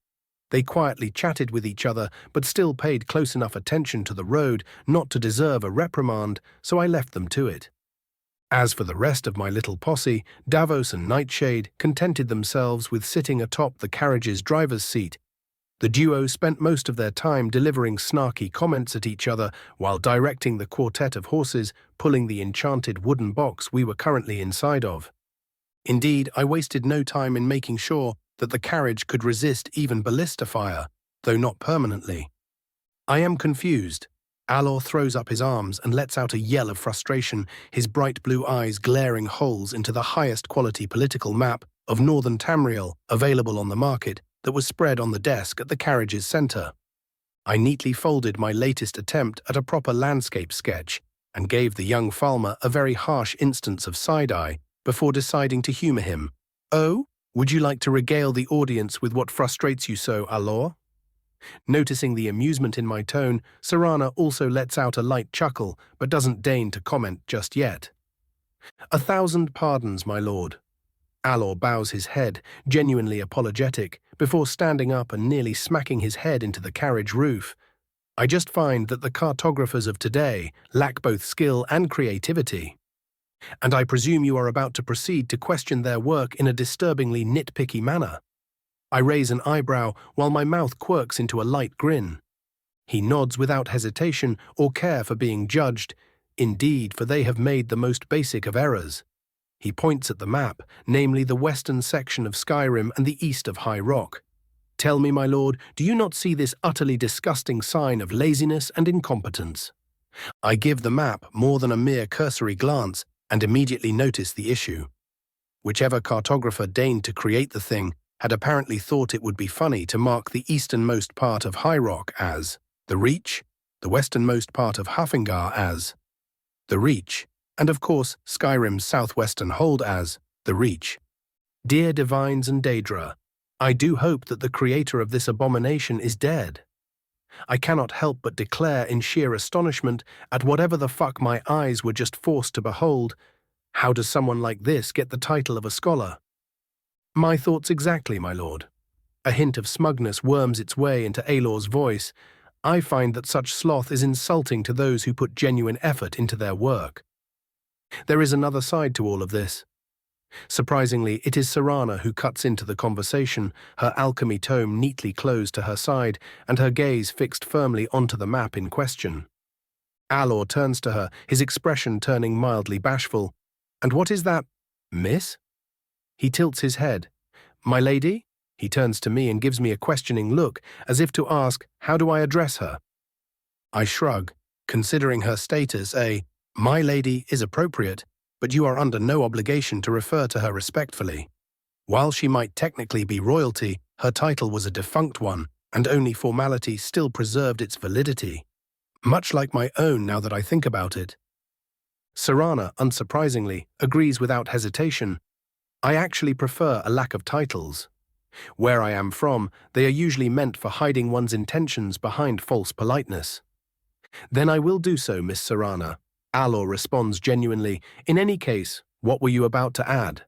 They quietly chatted with each other, but still paid close enough attention to the road not to deserve a reprimand, so I left them to it. As for the rest of my little posse, Davos and Nightshade contented themselves with sitting atop the carriage's driver's seat. The duo spent most of their time delivering snarky comments at each other while directing the quartet of horses pulling the enchanted wooden box we were currently inside of. Indeed, I wasted no time in making sure that the carriage could resist even ballista fire, though not permanently. I am confused. Alor throws up his arms and lets out a yell of frustration, his bright blue eyes glaring holes into the highest quality political map of northern Tamriel available on the market that was spread on the desk at the carriage's center. I neatly folded my latest attempt at a proper landscape sketch, and gave the young farmer a very harsh instance of side-eye before deciding to humor him. "Oh, would you like to regale the audience with what frustrates you so, alors?" Noticing the amusement in my tone, Serana also lets out a light chuckle, but doesn't deign to comment just yet. "1,000 pardons, my lord." Alor bows his head, genuinely apologetic, before standing up and nearly smacking his head into the carriage roof. "I just find that the cartographers of today lack both skill and creativity. And I presume you are about to proceed to question their work in a disturbingly nitpicky manner." I raise an eyebrow while my mouth quirks into a light grin. He nods without hesitation or care for being judged. Indeed, for they have made the most basic of errors. He points at the map, namely the western section of Skyrim and the east of High Rock. "Tell me, my lord, do you not see this utterly disgusting sign of laziness and incompetence?" I give the map more than a mere cursory glance and immediately notice the issue. Whichever cartographer deigned to create the thing had apparently thought it would be funny to mark the easternmost part of High Rock as the Reach, the westernmost part of Hafengar as the Reach, and of course Skyrim's southwestern hold as the Reach. Dear divines and Daedra, I do hope that the creator of this abomination is dead. I cannot help but declare in sheer astonishment at whatever the fuck my eyes were just forced to behold. How does someone like this get the title of a scholar? My thoughts exactly, my lord. A hint of smugness worms its way into Aelor's voice. I find that such sloth is insulting to those who put genuine effort into their work. There is another side to all of this. Surprisingly, it is Serana who cuts into the conversation, her alchemy tome neatly closed to her side and her gaze fixed firmly onto the map in question. Alor turns to her, his expression turning mildly bashful. "And what is that, miss?" He tilts his head. "My lady?" He turns to me and gives me a questioning look, as if to ask, how do I address her? I shrug, considering her status "my lady" is appropriate, but you are under no obligation to refer to her respectfully. While she might technically be royalty, her title was a defunct one, and only formality still preserved its validity. Much like my own now that I think about it. Serana, unsurprisingly, agrees without hesitation. I actually prefer a lack of titles. Where I am from, they are usually meant for hiding one's intentions behind false politeness. Then I will do so, Miss Serana. Alor responds genuinely. In any case, what were you about to add?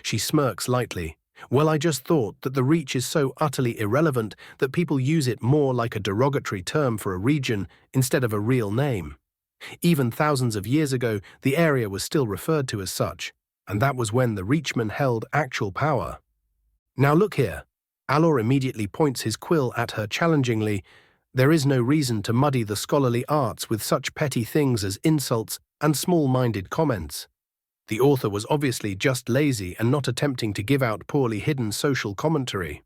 She smirks lightly. Well, I just thought that the Reach is so utterly irrelevant that people use it more like a derogatory term for a region instead of a real name. Even thousands of years ago, the area was still referred to as such, and that was when the Reachmen held actual power. Now look here. Alor immediately points his quill at her challengingly. There is no reason to muddy the scholarly arts with such petty things as insults and small-minded comments. The author was obviously just lazy and not attempting to give out poorly hidden social commentary.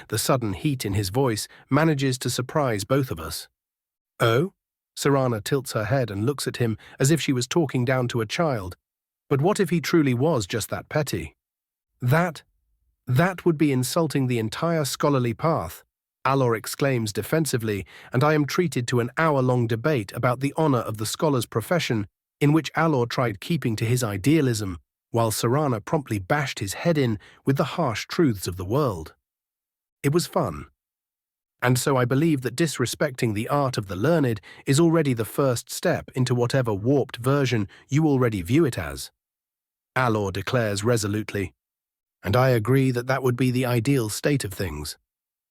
The sudden heat in his voice manages to surprise both of us. Oh? Serana tilts her head and looks at him as if she was talking down to a child. But what if he truly was just that petty? That would be insulting the entire scholarly path, Alor exclaims defensively, and I am treated to an hour-long debate about the honor of the scholar's profession, in which Alor tried keeping to his idealism, while Serana promptly bashed his head in with the harsh truths of the world. It was fun. And so I believe that disrespecting the art of the learned is already the first step into whatever warped version you already view it as. Alor declares resolutely. And I agree that that would be the ideal state of things.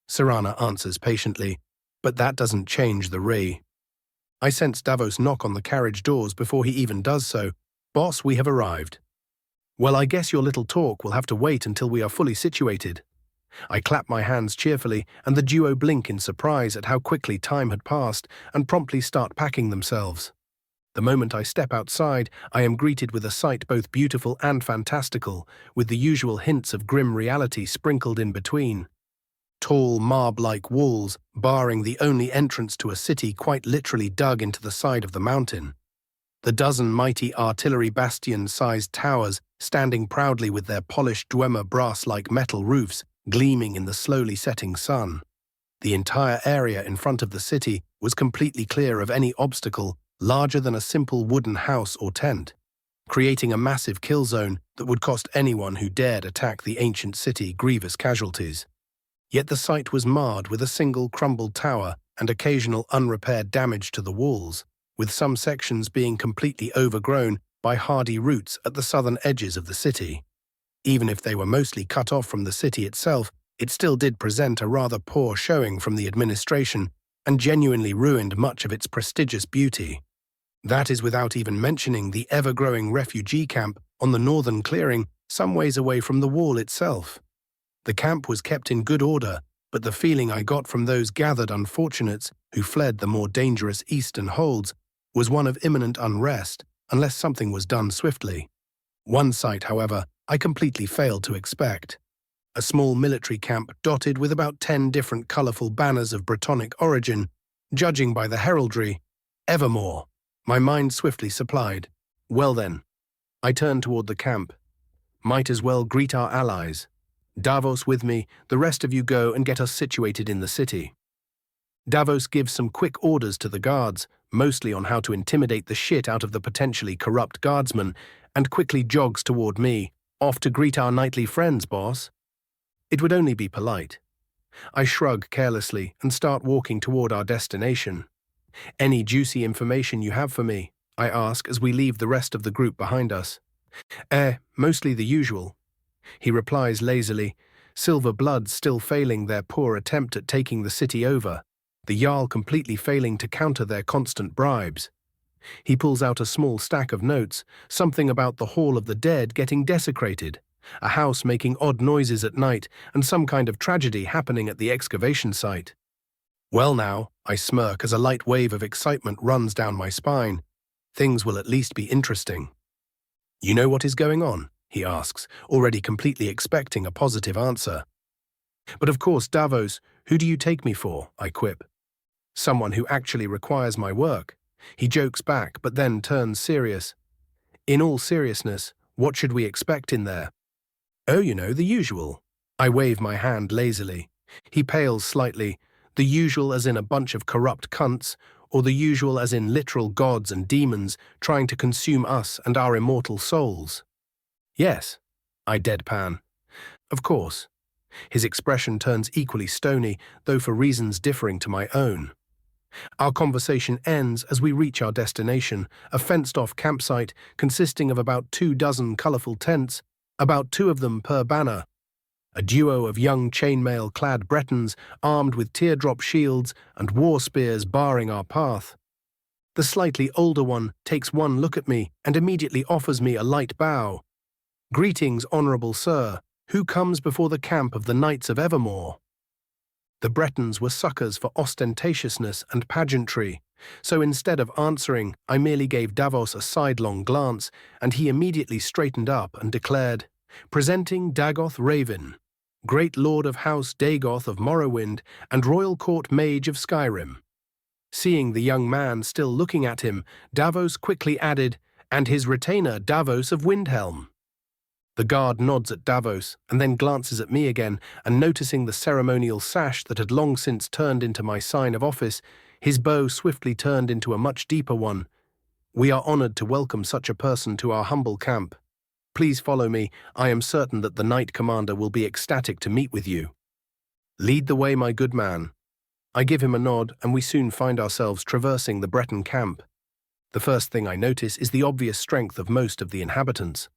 Serana answers patiently, but that doesn't change the re. I sense Davos knock on the carriage doors before he even does so. Boss, we have arrived. Well, I guess your little talk will have to wait until we are fully situated. I clap my hands cheerfully, and the duo blink in surprise at how quickly time had passed and promptly start packing themselves. The moment I step outside, I am greeted with a sight both beautiful and fantastical, with the usual hints of grim reality sprinkled in between. Tall, marble-like walls barring the only entrance to a city quite literally dug into the side of the mountain. The dozen mighty artillery bastion-sized towers standing proudly with their polished Dwemer brass-like metal roofs gleaming in the slowly setting sun. The entire area in front of the city was completely clear of any obstacle larger than a simple wooden house or tent, creating a massive kill zone that would cost anyone who dared attack the ancient city grievous casualties. Yet the site was marred with a single crumbled tower and occasional unrepaired damage to the walls, with some sections being completely overgrown by hardy roots at the southern edges of the city. Even if they were mostly cut off from the city itself, it still did present a rather poor showing from the administration and genuinely ruined much of its prestigious beauty. That is without even mentioning the ever-growing refugee camp on the northern clearing some ways away from the wall itself. The camp was kept in good order, but the feeling I got from those gathered unfortunates who fled the more dangerous eastern holds was one of imminent unrest unless something was done swiftly. One sight, however, I completely failed to expect. A small military camp dotted with about 10 different colourful banners of Brittonic origin, judging by the heraldry. Evermore, my mind swiftly supplied. Well then, I turned toward the camp. Might as well greet our allies. Davos with me, the rest of you go and get us situated in the city. Davos gives some quick orders to the guards, mostly on how to intimidate the shit out of the potentially corrupt guardsmen, and quickly jogs toward me, off to greet our knightly friends, boss. It would only be polite. I shrug carelessly and start walking toward our destination. Any juicy information you have for me? I ask as we leave the rest of the group behind us. Mostly the usual. He replies lazily, Silver Bloods still failing their poor attempt at taking the city over, the Jarl completely failing to counter their constant bribes. He pulls out a small stack of notes, something about the Hall of the Dead getting desecrated, a house making odd noises at night, and some kind of tragedy happening at the excavation site. Well now, I smirk as a light wave of excitement runs down my spine. Things will at least be interesting. You know what is going on? He asks, already completely expecting a positive answer. But of course, Davos, who do you take me for? I quip. Someone who actually requires my work. He jokes back, but then turns serious. In all seriousness, what should we expect in there? Oh, you know, the usual. I wave my hand lazily. He pales slightly, the usual as in a bunch of corrupt cunts, or the usual as in literal gods and demons trying to consume us and our immortal souls. Yes, I deadpan. Of course. His expression turns equally stony, though for reasons differing to my own. Our conversation ends as we reach our destination, a fenced-off campsite consisting of about 24 colourful tents, about 2 of them per banner. A duo of young chainmail-clad Bretons armed with teardrop shields and war spears barring our path. The slightly older one takes one look at me and immediately offers me a light bow. Greetings, honourable sir. Who comes before the camp of the Knights of Evermore? The Bretons were suckers for ostentatiousness and pageantry, so instead of answering, I merely gave Davos a sidelong glance, and he immediately straightened up and declared, Presenting Dagoth Raven, Great Lord of House Dagoth of Morrowind and Royal Court Mage of Skyrim. Seeing the young man still looking at him, Davos quickly added, and his retainer Davos of Windhelm. The guard nods at Davos and then glances at me again, and noticing the ceremonial sash that had long since turned into my sign of office, his bow swiftly turned into a much deeper one. We are honoured to welcome such a person to our humble camp. Please follow me. I am certain that the Knight Commander will be ecstatic to meet with you. Lead the way, my good man. I give him a nod, and we soon find ourselves traversing the Breton camp. The first thing I notice is the obvious strength of most of the inhabitants.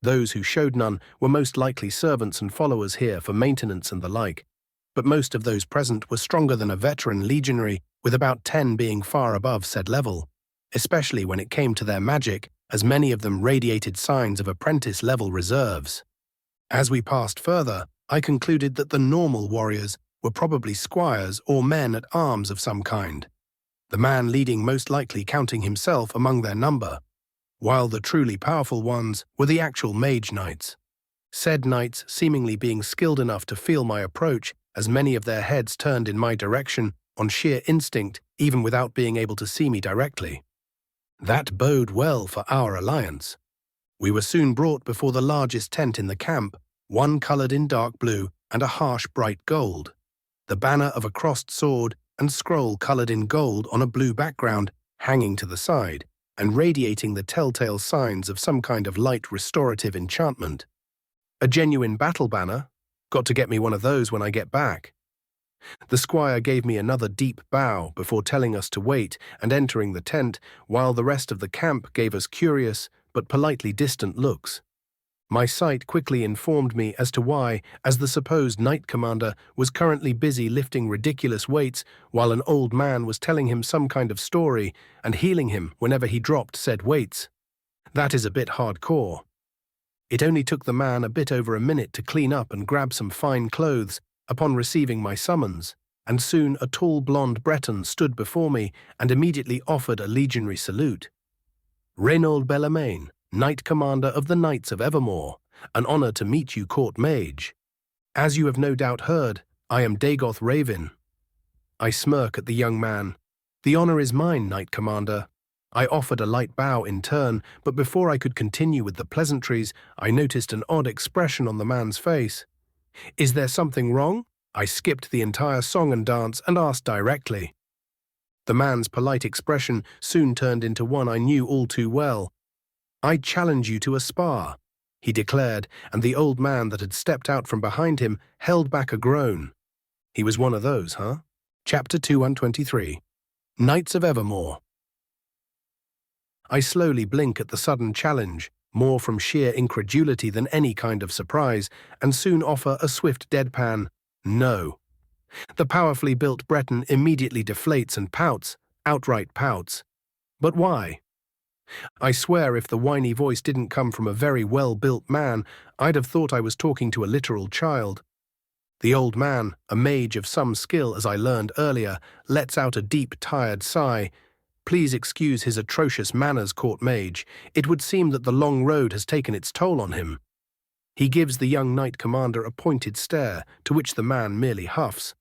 Those who showed none were most likely servants and followers here for maintenance and the like, but most of those present were stronger than a veteran legionary, with about 10 being far above said level, especially when it came to their magic, as many of them radiated signs of apprentice-level reserves. As we passed further, I concluded that the normal warriors were probably squires or men at arms of some kind, the man leading most likely counting himself among their number, while the truly powerful ones were the actual mage knights. Said knights seemingly being skilled enough to feel my approach, as many of their heads turned in my direction on sheer instinct, even without being able to see me directly. That bode well for our alliance. We were soon brought before the largest tent in the camp, one coloured in dark blue and a harsh bright gold. the banner of a crossed sword and scroll coloured in gold on a blue background hanging to the side and radiating the telltale signs of some kind of light restorative enchantment. A genuine battle banner? Got to get me one of those when I get back. The squire gave me another deep bow before telling us to wait and entering the tent, while the rest of the camp gave us curious but politely distant looks. My sight quickly informed me as to why, as the supposed knight commander was currently busy lifting ridiculous weights while an old man was telling him some kind of story and healing him whenever he dropped said weights. That is a bit hardcore. It only took the man a bit over a minute to clean up and grab some fine clothes upon receiving my summons, and soon a tall blonde Breton stood before me and immediately offered a legionary salute. Reinhold Bellarmine, Knight Commander of the Knights of Evermore, an honor to meet you, Court Mage. As you have no doubt heard, I am Dagoth Raven. I smirk at the young man. The honor is mine, Knight Commander. I offered a light bow in turn, but before I could continue with the pleasantries, I noticed an odd expression on the man's face. Is there something wrong? I skipped the entire song and dance and asked directly. The man's polite expression soon turned into one I knew all too well. I challenge you to a spar, he declared, and the old man that had stepped out from behind him held back a groan. He was one of those, huh? Chapter 223. Knights of Evermore. I slowly blink at the sudden challenge, more from sheer incredulity than any kind of surprise, and soon offer a swift deadpan, no. The powerfully built Breton immediately deflates and pouts, outright pouts. But why? I swear if the whiny voice didn't come from a very well-built man, I'd have thought I was talking to a literal child. The old man, a mage of some skill as I learned earlier, lets out a deep, tired sigh. Please excuse his atrocious manners, Court Mage. It would seem that the long road has taken its toll on him. He gives the young knight commander a pointed stare, to which the man merely huffs.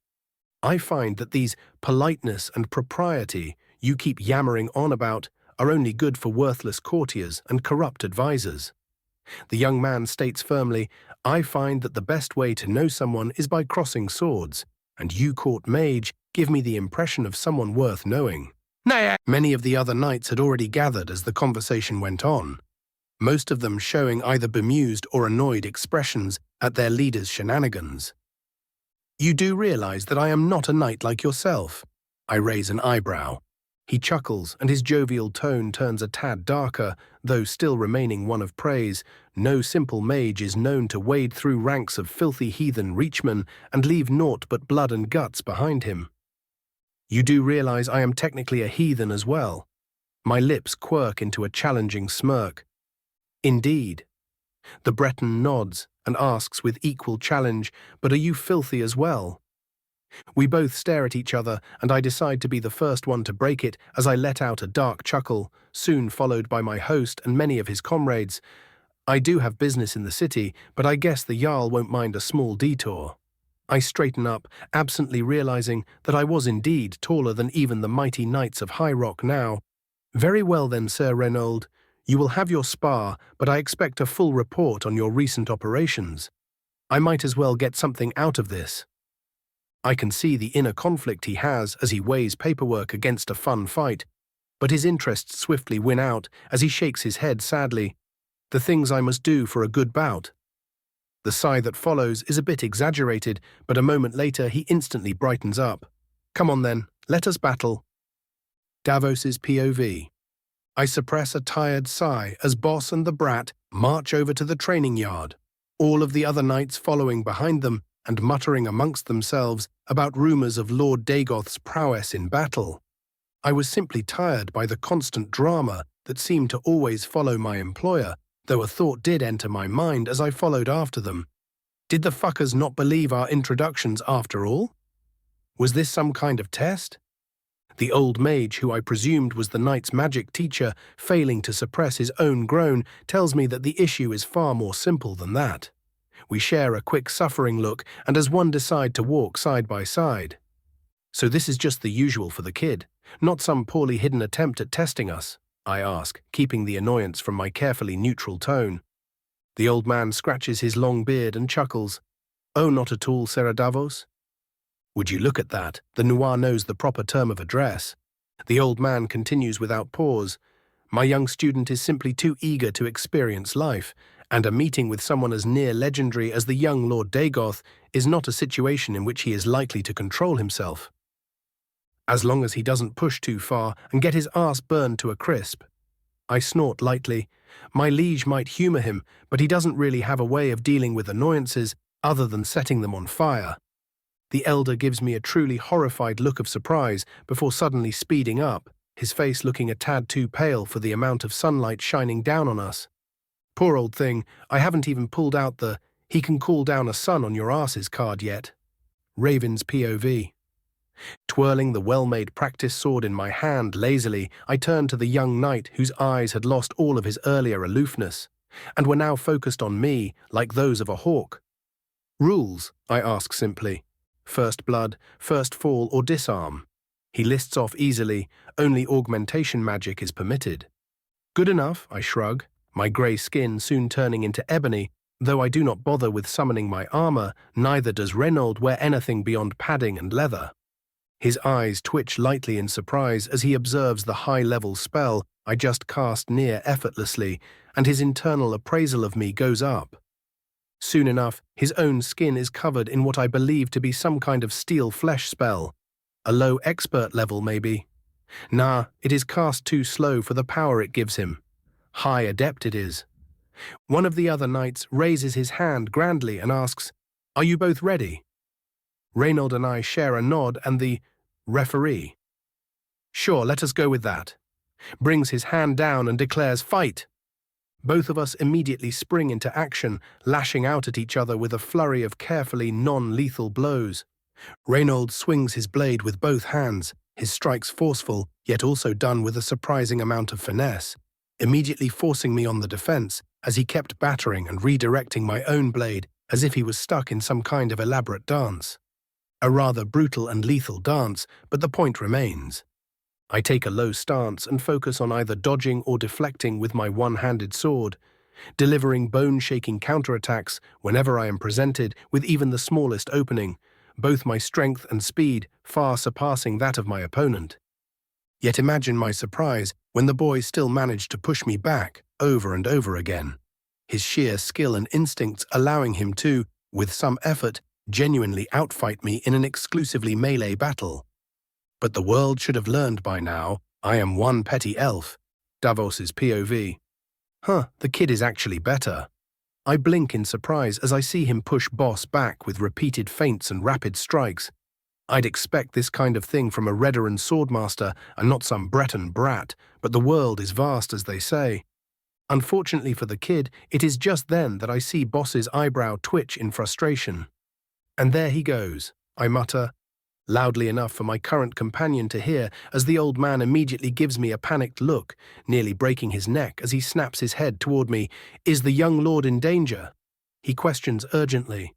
I find that these politeness and propriety you keep yammering on about are only good for worthless courtiers and corrupt advisers. The young man states firmly, I find that the best way to know someone is by crossing swords, and you, Court Mage, give me the impression of someone worth knowing. Many of the other knights had already gathered as the conversation went on, most of them showing either bemused or annoyed expressions at their leader's shenanigans. You do realize that I am not a knight like yourself? I raise an eyebrow. He chuckles, and his jovial tone turns a tad darker, though still remaining one of praise. No simple mage is known to wade through ranks of filthy heathen reachmen and leave naught but blood and guts behind him. You do realize I am technically a heathen as well? My lips quirk into a challenging smirk. Indeed. The Breton nods and asks with equal challenge, but are you filthy as well? We both stare at each other, and I decide to be the first one to break it as I let out a dark chuckle, soon followed by my host and many of his comrades. I do have business in the city, but I guess the Jarl won't mind a small detour. I straighten up, absently realizing that I was indeed taller than even the mighty knights of High Rock now. Very well then, Sir Reinhold. You will have your spar, but I expect a full report on your recent operations. I might as well get something out of this. I can see the inner conflict he has as he weighs paperwork against a fun fight, but his interests swiftly win out as he shakes his head sadly. The things I must do for a good bout. The sigh that follows is a bit exaggerated, but a moment later he instantly brightens up. Come on then, let us battle. Davos's POV. I suppress a tired sigh as Boss and the Brat march over to the training yard, all of the other knights following behind them and muttering amongst themselves about rumors of Lord Dagoth's prowess in battle. I was simply tired by the constant drama that seemed to always follow my employer, though a thought did enter my mind as I followed after them. Did the fuckers not believe our introductions after all? Was this some kind of test? The old mage, who I presumed was the knight's magic teacher, failing to suppress his own groan, tells me that the issue is far more simple than that. We share a quick suffering look, and as one decide to walk side by side. So this is just the usual for the kid, not some poorly hidden attempt at testing us? I ask, keeping the annoyance from my carefully neutral tone. The old man scratches his long beard and chuckles. Oh, not at all, Sir Davos. Would you look at that? The noir knows the proper term of address. The old man continues without pause. My young student is simply too eager to experience life, and a meeting with someone as near legendary as the young Lord Dagoth is not a situation in which he is likely to control himself. As long as he doesn't push too far and get his arse burned to a crisp. I snort lightly. My liege might humour him, but he doesn't really have a way of dealing with annoyances other than setting them on fire. The elder gives me a truly horrified look of surprise before suddenly speeding up, his face looking a tad too pale for the amount of sunlight shining down on us. Poor old thing, I haven't even pulled out the "he can call down a son on your asses" card yet. Raven's POV. Twirling the well-made practice sword in my hand lazily, I turned to the young knight whose eyes had lost all of his earlier aloofness, and were now focused on me like those of a hawk. "Rules?" I ask simply. "First blood, first fall, or disarm?" He lists off easily. Only augmentation magic is permitted. "Good enough," I shrug, my grey skin soon turning into ebony. Though I do not bother with summoning my armor, neither does Reinhold wear anything beyond padding and leather. His eyes twitch lightly in surprise as he observes the high-level spell I just cast near effortlessly, and his internal appraisal of me goes up. Soon enough, his own skin is covered in what I believe to be some kind of steel flesh spell. A low expert level, maybe. Nah, it is cast too slow for the power it gives him. High adept it is. One of the other knights raises his hand grandly and asks, "Are you both ready?" Reinhold and I share a nod, and the referee, "Sure, let us go with that," brings his hand down and declares fight. Both of us immediately spring into action, lashing out at each other with a flurry of carefully non-lethal blows. Reinhold swings his blade with both hands, his strikes forceful, yet also done with a surprising amount of finesse, immediately forcing me on the defense as he kept battering and redirecting my own blade as if he was stuck in some kind of elaborate dance. A rather brutal and lethal dance, but the point remains. I take a low stance and focus on either dodging or deflecting with my one-handed sword, delivering bone-shaking counterattacks whenever I am presented with even the smallest opening, both my strength and speed far surpassing that of my opponent. Yet imagine my surprise when the boy still managed to push me back over and over again, his sheer skill and instincts allowing him to, with some effort, genuinely outfight me in an exclusively melee battle. But the world should have learned by now, I am one petty elf. Davos's POV. The kid is actually better. I blink in surprise as I see him push Boss back with repeated feints and rapid strikes. I'd expect this kind of thing from a Redoran swordmaster and not some Breton brat, but the world is vast, as they say. Unfortunately for the kid, it is just then that I see Boss's eyebrow twitch in frustration. "And there he goes," I mutter, loudly enough for my current companion to hear, as the old man immediately gives me a panicked look, nearly breaking his neck as he snaps his head toward me. "Is the young lord in danger?" he questions urgently.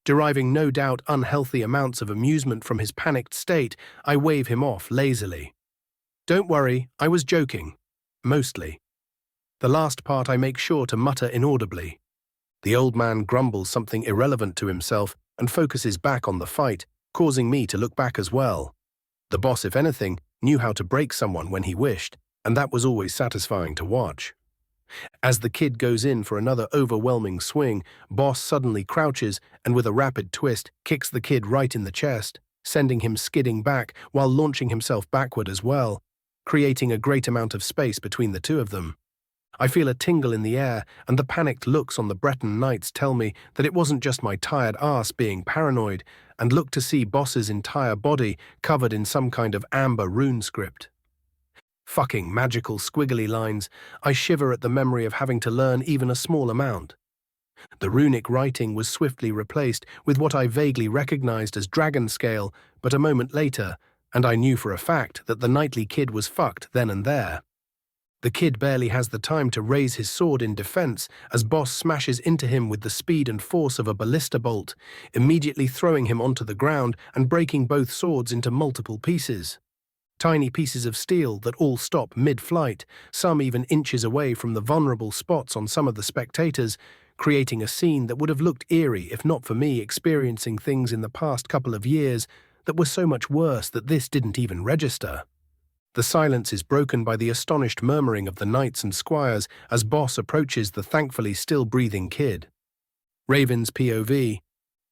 Deriving no doubt unhealthy amounts of amusement from his panicked state, I wave him off lazily. "Don't worry, I was joking. Mostly." The last part I make sure to mutter inaudibly. The old man grumbles something irrelevant to himself and focuses back on the fight, causing me to look back as well. The boss, if anything, knew how to break someone when he wished, and that was always satisfying to watch. As the kid goes in for another overwhelming swing, Boss suddenly crouches and with a rapid twist kicks the kid right in the chest, sending him skidding back while launching himself backward as well, creating a great amount of space between the two of them. I feel a tingle in the air, and the panicked looks on the Breton knights tell me that it wasn't just my tired ass being paranoid, and look to see Boss's entire body covered in some kind of amber rune script. Fucking magical squiggly lines. I shiver at the memory of having to learn even a small amount. The runic writing was swiftly replaced with what I vaguely recognized as dragon scale, but a moment later, and I knew for a fact that the knightly kid was fucked then and there. The kid barely has the time to raise his sword in defense as Boss smashes into him with the speed and force of a ballista bolt, immediately throwing him onto the ground and breaking both swords into multiple pieces. Tiny pieces of steel that all stop mid-flight, some even inches away from the vulnerable spots on some of the spectators, creating a scene that would have looked eerie if not for me experiencing things in the past couple of years that were so much worse that this didn't even register. The silence is broken by the astonished murmuring of the knights and squires as Boss approaches the thankfully still-breathing kid. Raven's POV.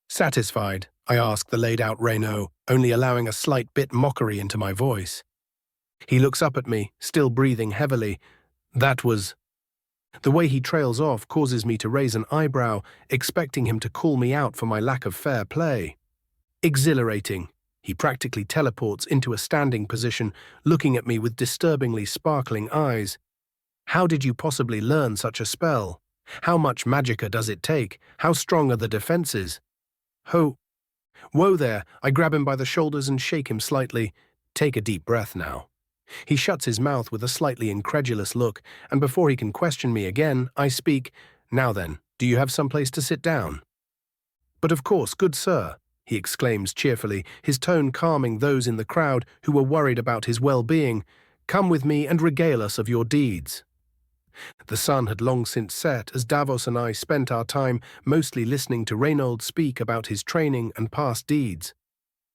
Satisfied, I ask the laid-out Reno, only allowing a slight bit mockery into my voice. He looks up at me, still breathing heavily. That was... The way he trails off causes me to raise an eyebrow, expecting him to call me out for my lack of fair play. Exhilarating. He practically teleports into a standing position, looking at me with disturbingly sparkling eyes. How did you possibly learn such a spell? How much magicka does it take? How strong are the defenses? Whoa there, I grab him by the shoulders and shake him slightly. Take a deep breath now. He shuts his mouth with a slightly incredulous look, and before he can question me again, I speak, Now then, do you have someplace to sit down? But of course, good sir, he exclaims cheerfully, his tone calming those in the crowd who were worried about his well-being. Come with me and regale us of your deeds. The sun had long since set as Davos and I spent our time mostly listening to Reinhold speak about his training and past deeds.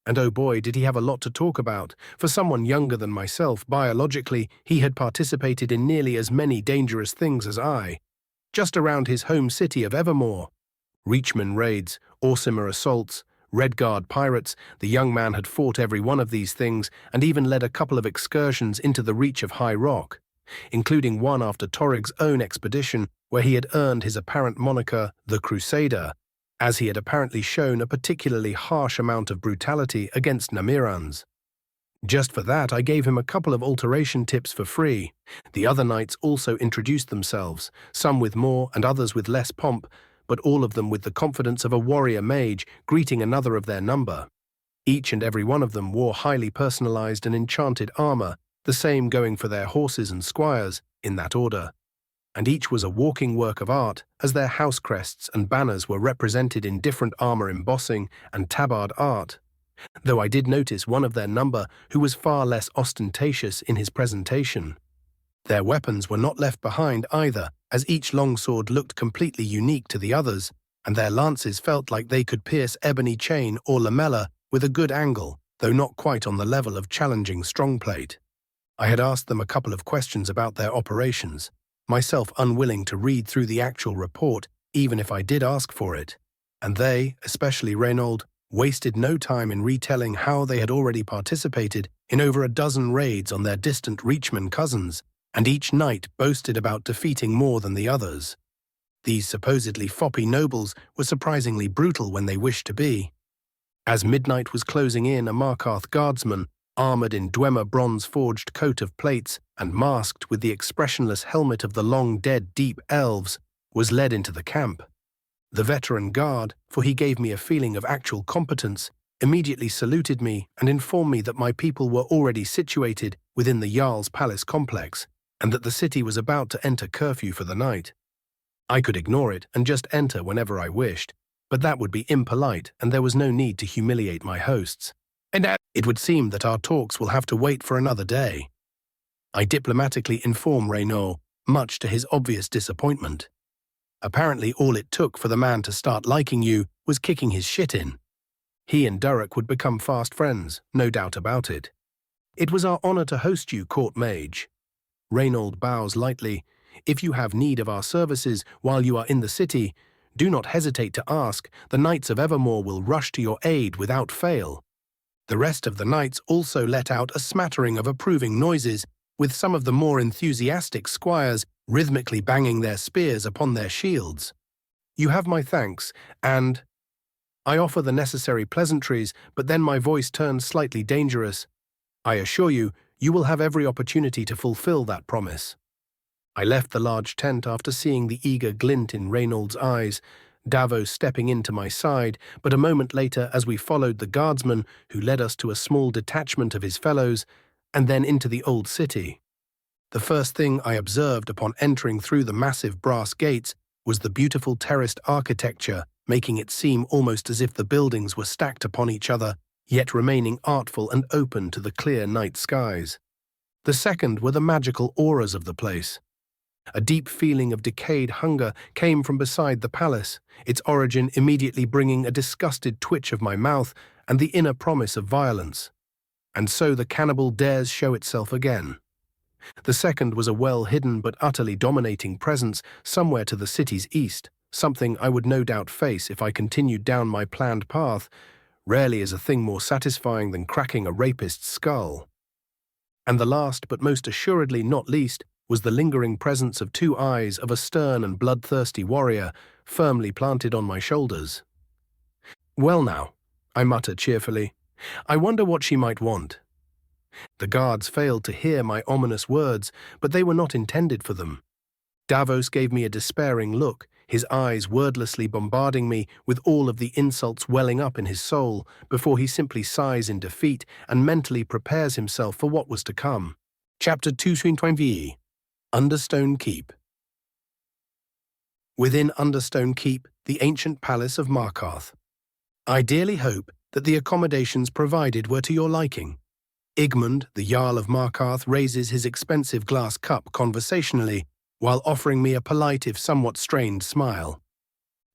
And oh boy, did he have a lot to talk about. For someone younger than myself, biologically, he had participated in nearly as many dangerous things as I. Just around his home city of Evermore. Reachman raids, Orsimer assaults, Redguard pirates, the young man had fought every one of these things and even led a couple of excursions into the reach of High Rock, including one after Torrig's own expedition where he had earned his apparent moniker, the Crusader, as he had apparently shown a particularly harsh amount of brutality against Namirans. Just for that, I gave him a couple of alteration tips for free. The other knights also introduced themselves, some with more and others with less pomp, but all of them with the confidence of a warrior mage greeting another of their number. Each and every one of them wore highly personalized and enchanted armor, the same going for their horses and squires, in that order. And each was a walking work of art, as their house crests and banners were represented in different armor embossing and tabard art, though I did notice one of their number who was far less ostentatious in his presentation. Their weapons were not left behind either, as each longsword looked completely unique to the others, and their lances felt like they could pierce ebony chain or lamella with a good angle, though not quite on the level of challenging strongplate. I had asked them a couple of questions about their operations, myself unwilling to read through the actual report, even if I did ask for it, and they, especially Reinhold, wasted no time in retelling how they had already participated in over a dozen raids on their distant Reachman cousins, and each knight boasted about defeating more than the others. These supposedly foppy nobles were surprisingly brutal when they wished to be. As midnight was closing in, a Markarth guardsman, armored in Dwemer bronze-forged coat of plates and masked with the expressionless helmet of the long-dead deep elves, was led into the camp. The veteran guard, for he gave me a feeling of actual competence, immediately saluted me and informed me that my people were already situated within the Jarl's Palace complex, and that the city was about to enter curfew for the night. I could ignore it and just enter whenever I wished, but that would be impolite and there was no need to humiliate my hosts. And it would seem that our talks will have to wait for another day. I diplomatically inform Reinhold, much to his obvious disappointment. Apparently all it took for the man to start liking you was kicking his shit in. He and Durek would become fast friends, no doubt about it. It was our honor to host you, court mage. Reinhold bows lightly. If you have need of our services while you are in the city, do not hesitate to ask. The Knights of Evermore will rush to your aid without fail. The rest of the knights also let out a smattering of approving noises, with some of the more enthusiastic squires rhythmically banging their spears upon their shields. You have my thanks, and... I offer the necessary pleasantries, but then my voice turns slightly dangerous. I assure you, you will have every opportunity to fulfill that promise. I left the large tent after seeing the eager glint in Reinhold's eyes, Davos stepping into my side, but a moment later as we followed the guardsman who led us to a small detachment of his fellows, and then into the old city. The first thing I observed upon entering through the massive brass gates was the beautiful terraced architecture, making it seem almost as if the buildings were stacked upon each other, yet remaining artful and open to the clear night skies. The second were the magical auras of the place. A deep feeling of decayed hunger came from beside the palace, its origin immediately bringing a disgusted twitch of my mouth and the inner promise of violence. And so the cannibal dares show itself again. The second was a well-hidden but utterly dominating presence somewhere to the city's east, something I would no doubt face if I continued down my planned path. Rarely is a thing more satisfying than cracking a rapist's skull. And the last, but most assuredly not least, was the lingering presence of two eyes of a stern and bloodthirsty warrior, firmly planted on my shoulders. "Well now," I muttered cheerfully, "I wonder what she might want." The guards failed to hear my ominous words, but they were not intended for them. Davos gave me a despairing look, his eyes wordlessly bombarding me with all of the insults welling up in his soul, before he simply sighs in defeat and mentally prepares himself for what was to come. Chapter 220. Understone Keep. Within Understone Keep, the ancient palace of Markarth. I dearly hope that the accommodations provided were to your liking. Igmund, the Jarl of Markarth, raises his expensive glass cup conversationally, while offering me a polite if somewhat strained smile.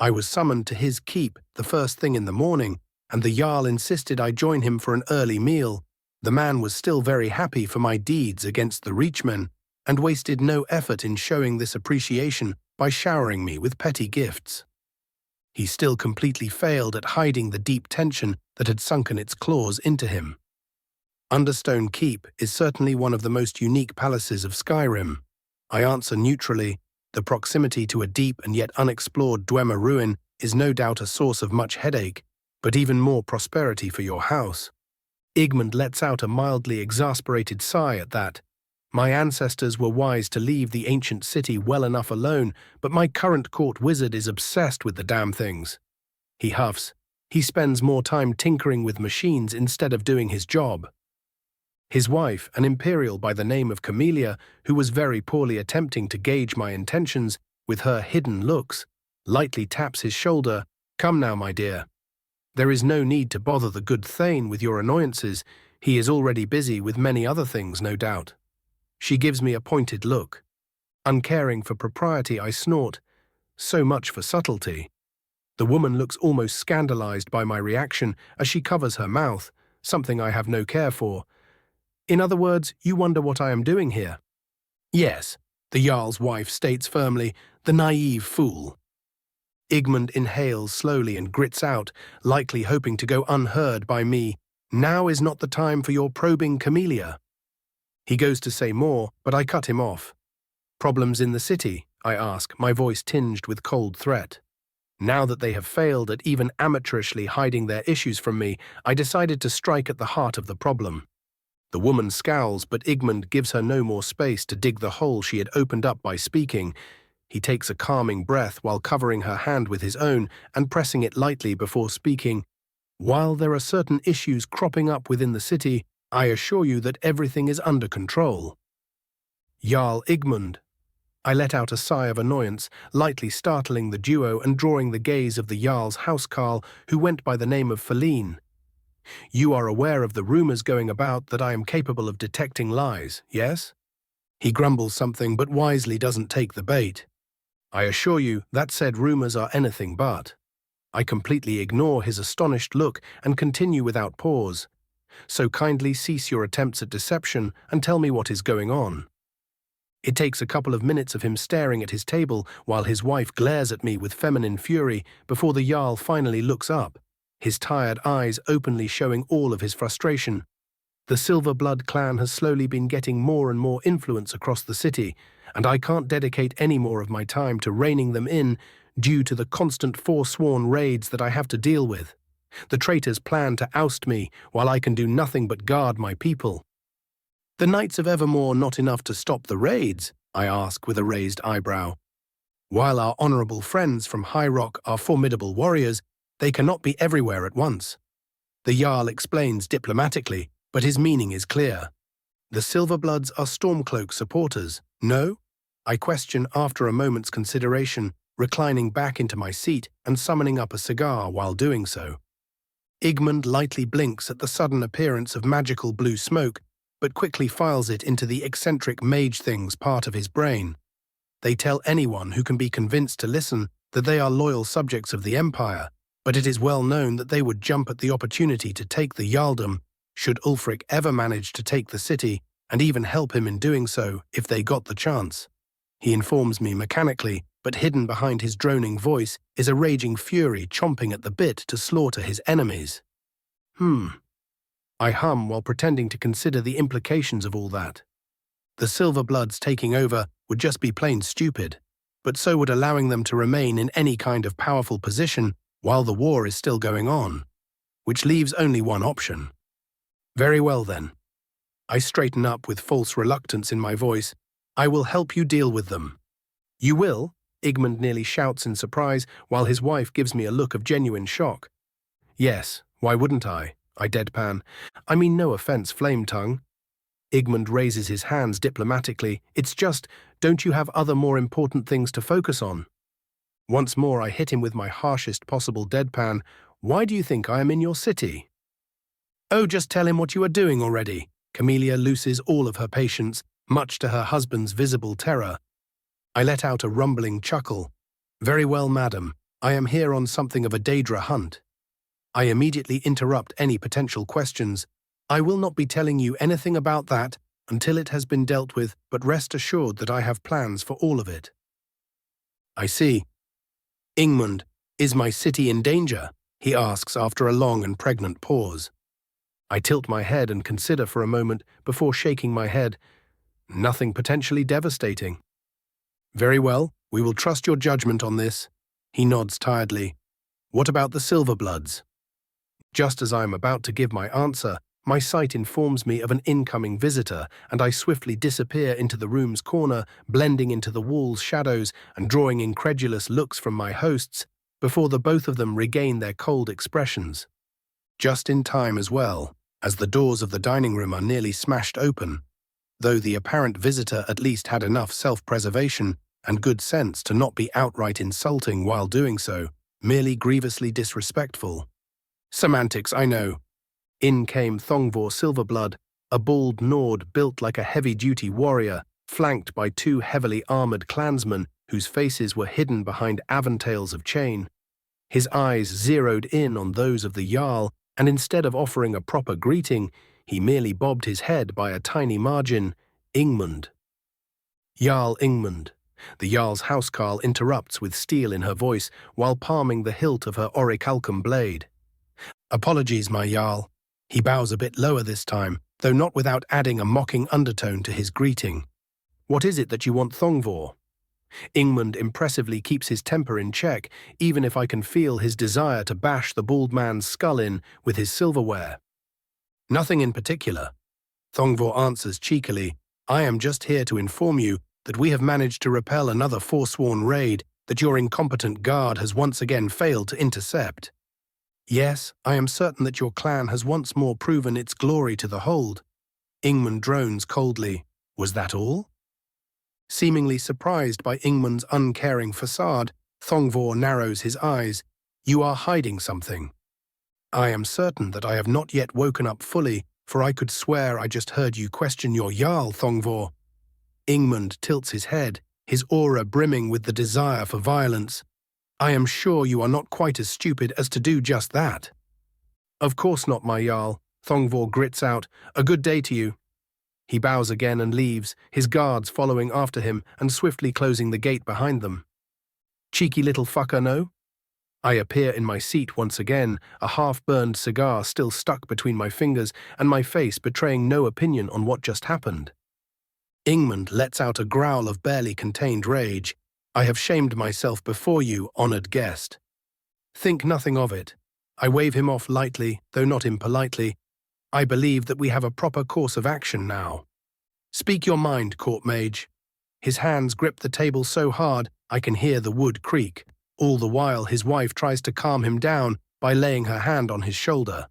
I was summoned to his keep the first thing in the morning, and the Jarl insisted I join him for an early meal. The man was still very happy for my deeds against the Reachmen, and wasted no effort in showing this appreciation by showering me with petty gifts. He still completely failed at hiding the deep tension that had sunken its claws into him. Understone Keep is certainly one of the most unique palaces of Skyrim. I answer neutrally. The proximity to a deep and yet unexplored Dwemer ruin is no doubt a source of much headache, but even more prosperity for your house. Igmund lets out a mildly exasperated sigh at that. My ancestors were wise to leave the ancient city well enough alone, but my current court wizard is obsessed with the damn things. He huffs. He spends more time tinkering with machines instead of doing his job. His wife, an Imperial by the name of Camelia, who was very poorly attempting to gauge my intentions with her hidden looks, lightly taps his shoulder. "Come now, my dear. There is no need to bother the good Thane with your annoyances. He is already busy with many other things, no doubt." She gives me a pointed look. Uncaring for propriety, I snort. So much for subtlety. The woman looks almost scandalized by my reaction as she covers her mouth, something I have no care for. "In other words, you wonder what I am doing here?" "Yes," the Jarl's wife states firmly, "the naive fool." Igmund inhales slowly and grits out, likely hoping to go unheard by me. "Now is not the time for your probing, Camelia." He goes to say more, but I cut him off. "Problems in the city?" I ask, my voice tinged with cold threat. Now that they have failed at even amateurishly hiding their issues from me, I decided to strike at the heart of the problem. The woman scowls, but Igmund gives her no more space to dig the hole she had opened up by speaking. He takes a calming breath while covering her hand with his own and pressing it lightly before speaking. "While there are certain issues cropping up within the city, I assure you that everything is under control." "Jarl Igmund." I let out a sigh of annoyance, lightly startling the duo and drawing the gaze of the Jarl's housecarl, who went by the name of Feline. "You are aware of the rumors going about that I am capable of detecting lies, yes?" He grumbles something but wisely doesn't take the bait. I assure you that said rumors are anything but. I completely ignore his astonished look and continue without pause. "So kindly cease your attempts at deception and tell me what is going on." It takes a couple of minutes of him staring at his table while his wife glares at me with feminine fury before the Jarl finally looks up, his tired eyes openly showing all of his frustration. The Silverblood clan has slowly been getting more and more influence across the city, and I can't dedicate any more of my time to reining them in due to the constant forsworn raids that I have to deal with. The traitors plan to oust me while I can do nothing but guard my people. "The Knights of Evermore not enough to stop the raids?" I ask with a raised eyebrow. "While our honorable friends from High Rock are formidable warriors, they cannot be everywhere at once." The Jarl explains diplomatically, but his meaning is clear. "The Silverbloods are Stormcloak supporters, no?" I question after a moment's consideration, reclining back into my seat and summoning up a cigar while doing so. Igmund lightly blinks at the sudden appearance of magical blue smoke, but quickly files it into the eccentric mage things part of his brain. They tell anyone who can be convinced to listen that they are loyal subjects of the Empire, but it is well known that they would jump at the opportunity to take the Jarldom, should Ulfric ever manage to take the city, and even help him in doing so if they got the chance. He informs me mechanically, but hidden behind his droning voice is a raging fury chomping at the bit to slaughter his enemies. I hum while pretending to consider the implications of all that. The Silverbloods taking over would just be plain stupid, but so would allowing them to remain in any kind of powerful position while the war is still going on, which leaves only one option. Very well then. I straighten up with false reluctance in my voice. I will help you deal with them. You will? Igmund nearly shouts in surprise, while his wife gives me a look of genuine shock. Yes, why wouldn't I deadpan. I mean no offense, Flame Tongue. Igmund raises his hands diplomatically. It's just, don't you have other more important things to focus on? Once more I hit him with my harshest possible deadpan. Why do you think I am in your city? Oh, just tell him what you are doing already. Camellia loses all of her patience, much to her husband's visible terror. I let out a rumbling chuckle. Very well, madam. I am here on something of a Daedra hunt. I immediately interrupt any potential questions. I will not be telling you anything about that until it has been dealt with, but rest assured that I have plans for all of it. I see. Ingmund, is my city in danger? He asks after a long and pregnant pause. I tilt my head and consider for a moment before shaking my head. Nothing potentially devastating. Very well, we will trust your judgment on this. He nods tiredly. What about the Silverbloods? Just as I am about to give my answer, my sight informs me of an incoming visitor, and I swiftly disappear into the room's corner, blending into the wall's shadows and drawing incredulous looks from my hosts before the both of them regain their cold expressions. Just in time as well, as the doors of the dining room are nearly smashed open, though the apparent visitor at least had enough self-preservation and good sense to not be outright insulting while doing so, merely grievously disrespectful. Semantics, I know. In came Thongvor Silverblood, a bald Nord built like a heavy-duty warrior, flanked by two heavily armored clansmen whose faces were hidden behind aventails of chain. His eyes zeroed in on those of the Jarl, and instead of offering a proper greeting, he merely bobbed his head by a tiny margin. Ingmund. Jarl Ingmund. The Jarl's housecarl interrupts with steel in her voice while palming the hilt of her orichalcum blade. Apologies, my Jarl. He bows a bit lower this time, though not without adding a mocking undertone to his greeting. What is it that you want, Thongvor? Ingmund impressively keeps his temper in check, even if I can feel his desire to bash the bald man's skull in with his silverware. Nothing in particular. Thongvor answers cheekily, I am just here to inform you that we have managed to repel another forsworn raid that your incompetent guard has once again failed to intercept. Yes, I am certain that your clan has once more proven its glory to the hold. Ingmund drones coldly. Was that all? Seemingly surprised by Ingmund's uncaring facade, Thongvor narrows his eyes. You are hiding something. I am certain that I have not yet woken up fully, for I could swear I just heard you question your Jarl, Thongvor. Ingmund tilts his head, his aura brimming with the desire for violence. I am sure you are not quite as stupid as to do just that. Of course not, my Jarl, Thongvor grits out. A good day to you. He bows again and leaves, his guards following after him and swiftly closing the gate behind them. Cheeky little fucker, no? I appear in my seat once again, a half-burned cigar still stuck between my fingers and my face betraying no opinion on what just happened. Ingmund lets out a growl of barely contained rage. I have shamed myself before you, honoured guest. Think nothing of it. I wave him off lightly, though not impolitely. I believe that we have a proper course of action now. Speak your mind, court mage. His hands grip the table so hard I can hear the wood creak. All the while his wife tries to calm him down by laying her hand on his shoulder.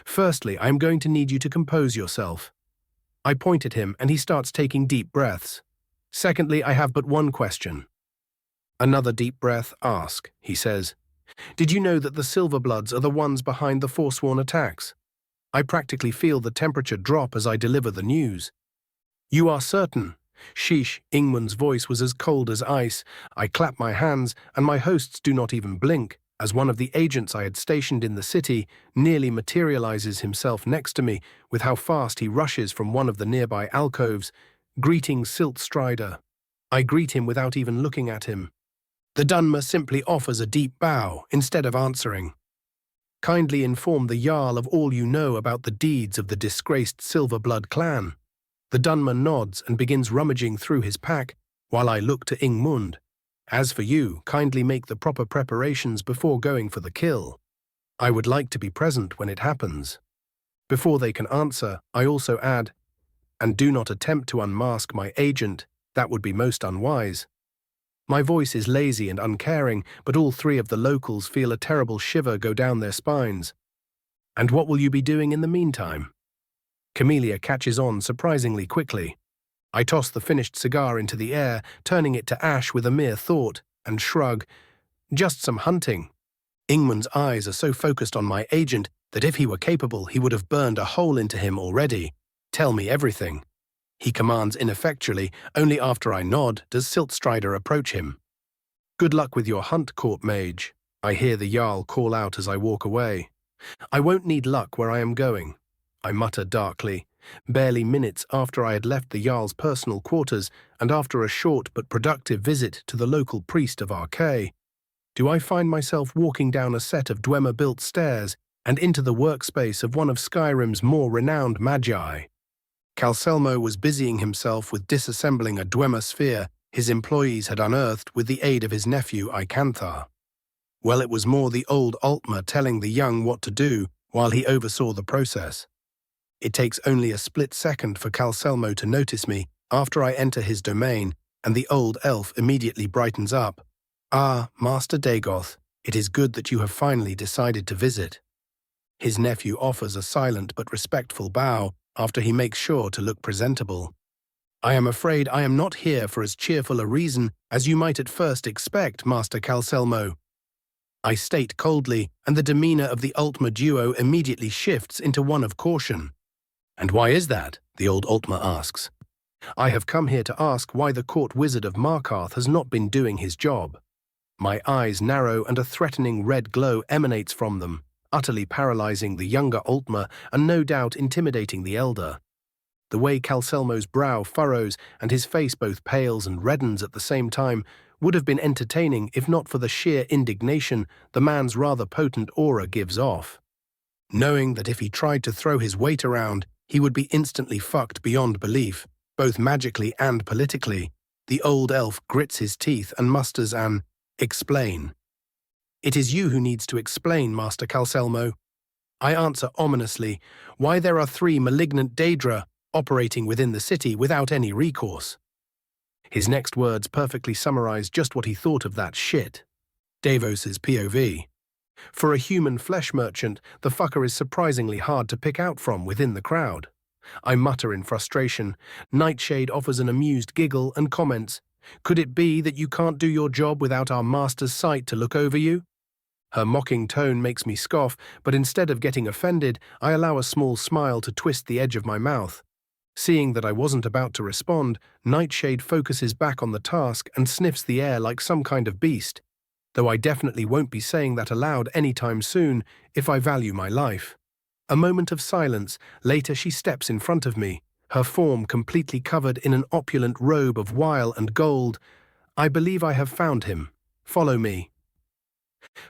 Firstly, I am going to need you to compose yourself. I point at him and he starts taking deep breaths. Secondly, I have but one question. Another deep breath, ask, he says. Did you know that the Silverbloods are the ones behind the forsworn attacks? I practically feel the temperature drop as I deliver the news. You are certain? Sheesh, Ingmund's voice was as cold as ice. I clap my hands, and my hosts do not even blink. as one of the agents I had stationed in the city nearly materializes himself next to me with how fast he rushes from one of the nearby alcoves. "Greetings, Silt Strider." I greet him without even looking at him. The Dunmer simply offers a deep bow instead of answering. "Kindly inform the Jarl of all you know about the deeds of the disgraced Silverblood clan." The Dunmer nods and begins rummaging through his pack, while I look to Ingmund. "As for you, kindly make the proper preparations before going for the kill. I would like to be present when it happens." Before they can answer, I also add, "And do not attempt to unmask my agent, that would be most unwise." My voice is lazy and uncaring, but all three of the locals feel a terrible shiver go down their spines. "And what will you be doing in the meantime?" Camellia catches on surprisingly quickly. I toss the finished cigar into the air, turning it to ash with a mere thought, and shrug. "Just some hunting." Ingmund's eyes are so focused on my agent that if he were capable, he would have burned a hole into him already. "Tell me everything." He commands ineffectually. Only after I nod does Siltstrider approach him. "Good luck with your hunt, court mage," I hear the Jarl call out as I walk away. "I won't need luck where I am going," I mutter darkly, barely minutes after I had left the Jarl's personal quarters and after a short but productive visit to the local priest of Arkay. Do I find myself walking down a set of Dwemer-built stairs and into the workspace of one of Skyrim's more renowned magi? Calselmo was busying himself with disassembling a Dwemer sphere his employees had unearthed with the aid of his nephew Icanthar. Well, it was more the old Altmer telling the young what to do while he oversaw the process. It takes only a split second for Calselmo to notice me after I enter his domain, and the old elf immediately brightens up. "Ah, Master Dagoth, it is good that you have finally decided to visit." His nephew offers a silent but respectful bow after he makes sure to look presentable. "I am afraid I am not here for as cheerful a reason as you might at first expect, Master Calselmo," I state coldly, and the demeanor of the Altmer duo immediately shifts into one of caution. "And why is that?" the old Altmer asks. "I have come here to ask why the court wizard of Markarth has not been doing his job." My eyes narrow and a threatening red glow emanates from them, utterly paralyzing the younger Altmer and no doubt intimidating the elder. The way Calselmo's brow furrows and his face both pales and reddens at the same time would have been entertaining if not for the sheer indignation the man's rather potent aura gives off. Knowing that if he tried to throw his weight around, he would be instantly fucked beyond belief, both magically and politically, the old elf grits his teeth and musters an "explain." "It is you who needs to explain, Master Calselmo." I answer ominously, "Why there are 3 malignant Daedra operating within the city without any recourse." His next words perfectly summarize just what he thought of that shit. Davos's POV. For a human flesh merchant, the fucker is surprisingly hard to pick out from within the crowd. I mutter in frustration. Nightshade offers an amused giggle and comments, "Could it be that you can't do your job without our master's sight to look over you?" Her mocking tone makes me scoff, but instead of getting offended, I allow a small smile to twist the edge of my mouth. Seeing that I wasn't about to respond, Nightshade focuses back on the task and sniffs the air like some kind of beast, though I definitely won't be saying that aloud anytime soon if I value my life. A moment of silence, later she steps in front of me, her form completely covered in an opulent robe of wile and gold. "I believe I have found him. Follow me."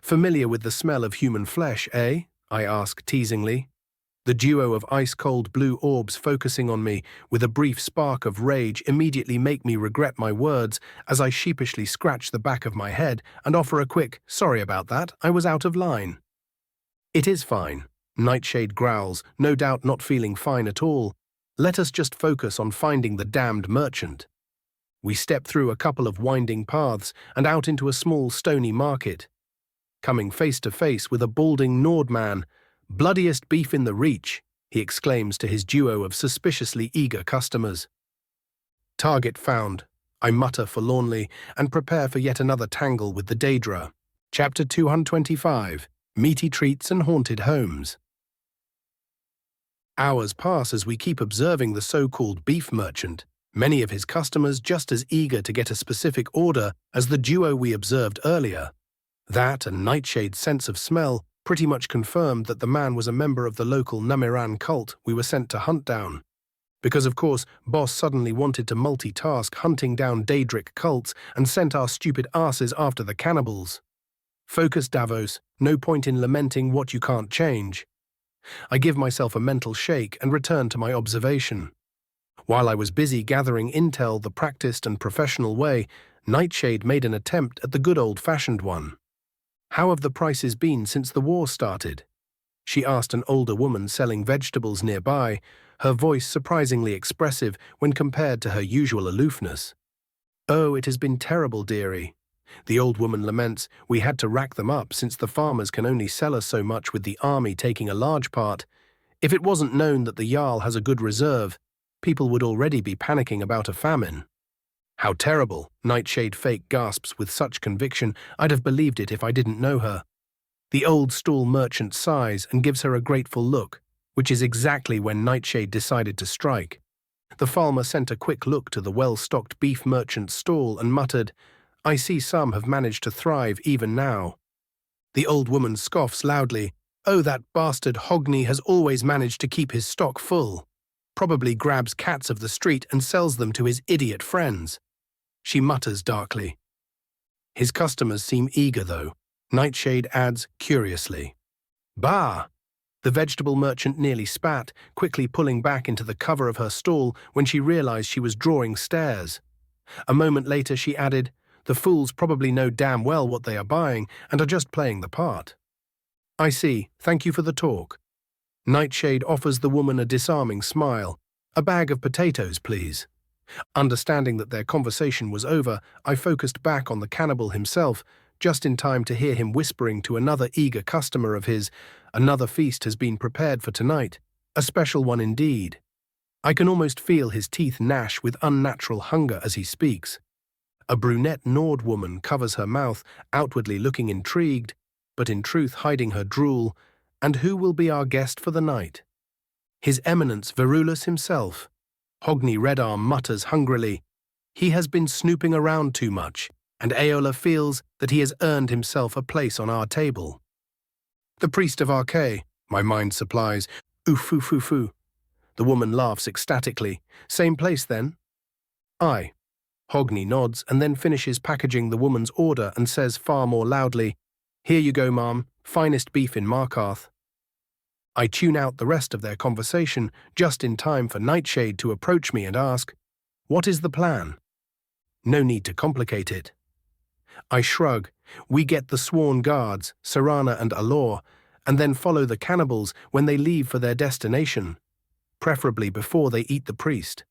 "Familiar with the smell of human flesh, eh?" I ask teasingly. The duo of ice-cold blue orbs focusing on me with a brief spark of rage immediately make me regret my words as I sheepishly scratch the back of my head and offer a quick, "Sorry about that, I was out of line." "It is fine," Nightshade growls, no doubt not feeling fine at all. "Let us just focus on finding the damned merchant." We step through a couple of winding paths and out into a small stony market. Coming face to face with a balding Nordman, "Bloodiest beef in the reach," he exclaims to his duo of suspiciously eager customers. "Target found," I mutter forlornly and prepare for yet another tangle with the Daedra. Chapter 225, Meaty Treats and Haunted Homes. Hours pass as we keep observing the so-called beef merchant, many of his customers just as eager to get a specific order as the duo we observed earlier. That and Nightshade's sense of smell pretty much confirmed that the man was a member of the local Namiran cult we were sent to hunt down. Because of course, Boss suddenly wanted to multitask hunting down Daedric cults and sent our stupid asses after the cannibals. Focus, Davos, no point in lamenting what you can't change. I give myself a mental shake and return to my observation. While I was busy gathering intel the practiced and professional way, Nightshade made an attempt at the good old-fashioned one. How have the prices been since the war started? She asked an older woman selling vegetables nearby, her voice surprisingly expressive when compared to her usual aloofness. Oh, it has been terrible, dearie. The old woman laments, we had to rack them up since the farmers can only sell us so much with the army taking a large part. If it wasn't known that the Jarl has a good reserve, people would already be panicking about a famine. How terrible, Nightshade fake gasps with such conviction I'd have believed it if I didn't know her. The old stall merchant sighs and gives her a grateful look, which is exactly when Nightshade decided to strike. The farmer sent a quick look to the well-stocked beef merchant's stall and muttered, I see some have managed to thrive even now. The old woman scoffs loudly, oh, that bastard Hogni has always managed to keep his stock full. Probably grabs cats of the street and sells them to his idiot friends. She mutters darkly. His customers seem eager, though. Nightshade adds curiously. Bah! The vegetable merchant nearly spat, quickly pulling back into the cover of her stall when she realized she was drawing stares. A moment later she added, the fools probably know damn well what they are buying and are just playing the part. I see, thank you for the talk. Nightshade offers the woman a disarming smile. A bag of potatoes, please. Understanding that their conversation was over, I focused back on the cannibal himself, just in time to hear him whispering to another eager customer of his, another feast has been prepared for tonight, a special one indeed. I can almost feel his teeth gnash with unnatural hunger as he speaks. A brunette Nord woman covers her mouth, outwardly looking intrigued, but in truth hiding her drool. And who will be our guest for the night? His Eminence Verulus himself. Hogni Redarm mutters hungrily. He has been snooping around too much, and Aola feels that he has earned himself a place on our table. The priest of Arche, my mind supplies. Oof-foo-foo-foo. The woman laughs ecstatically. Same place, then? Aye. Hogni nods and then finishes packaging the woman's order and says far more loudly, Here you go, ma'am, finest beef in Markarth. I tune out the rest of their conversation just in time for Nightshade to approach me and ask, What is the plan? No need to complicate it. I shrug. We get the sworn guards, Serana and Alor, and then follow the cannibals when they leave for their destination, preferably before they eat the priest.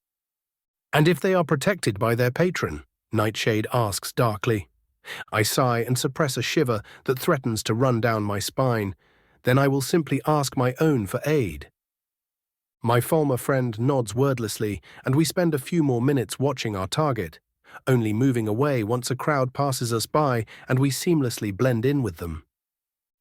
And if they are protected by their patron? Nightshade asks darkly. I sigh and suppress a shiver that threatens to run down my spine. Then I will simply ask my own for aid. My former friend nods wordlessly, and we spend a few more minutes watching our target, only moving away once a crowd passes us by and we seamlessly blend in with them.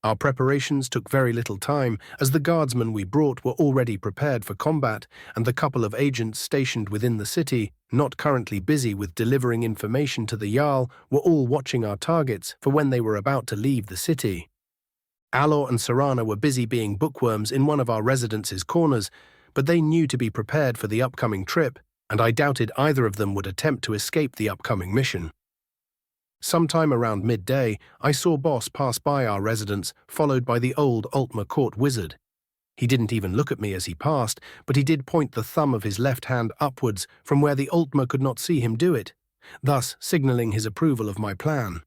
Our preparations took very little time, as the guardsmen we brought were already prepared for combat, and the couple of agents stationed within the city, not currently busy with delivering information to the Jarl, were all watching our targets for when they were about to leave the city. Alor and Serana were busy being bookworms in one of our residence's corners, but they knew to be prepared for the upcoming trip, and I doubted either of them would attempt to escape the upcoming mission. Sometime around midday, I saw Boss pass by our residence, followed by the old Altmer court wizard. He didn't even look at me as he passed, but he did point the thumb of his left hand upwards from where the Altmer could not see him do it, thus signalling his approval of my plan.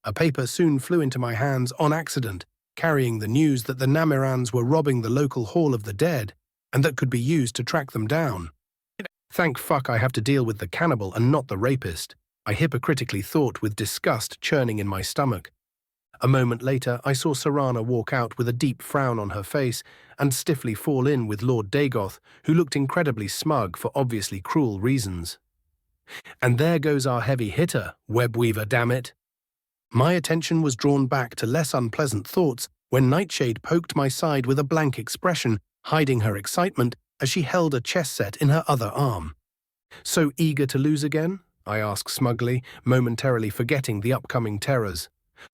A paper soon flew into my hands on accident, carrying the news that the Namirans were robbing the local Hall of the Dead, and that could be used to track them down. Thank fuck I have to deal with the cannibal and not the rapist, I hypocritically thought with disgust churning in my stomach. A moment later, I saw Serana walk out with a deep frown on her face and stiffly fall in with Lord Dagoth, who looked incredibly smug for obviously cruel reasons. And there goes our heavy hitter, Webweaver, damn it. My attention was drawn back to less unpleasant thoughts when Nightshade poked my side with a blank expression, hiding her excitement as she held a chess set in her other arm. So eager to lose again? I asked smugly, momentarily forgetting the upcoming terrors.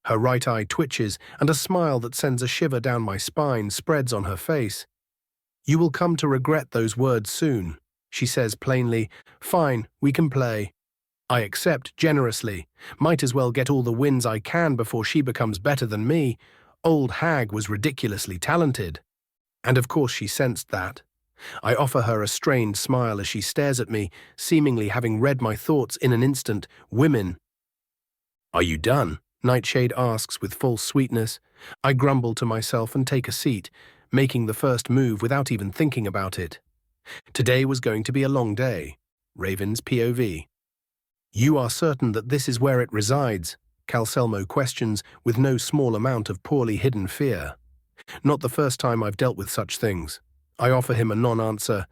Her right eye twitches, and a smile that sends a shiver down my spine spreads on her face. "You will come to regret those words soon," she says plainly. "Fine, we can play." I accept generously. Might as well get all the wins I can before she becomes better than me. Old hag was ridiculously talented. And of course she sensed that. I offer her a strained smile as she stares at me, seemingly having read my thoughts in an instant. "Women." "Are you done?" Nightshade asks with false sweetness. I grumble to myself and take a seat, making the first move without even thinking about it. Today was going to be a long day. Raven's POV. "You are certain that this is where it resides?" Calcelmo questions with no small amount of poorly hidden fear. Not the first time I've dealt with such things. I offer him a non-answer.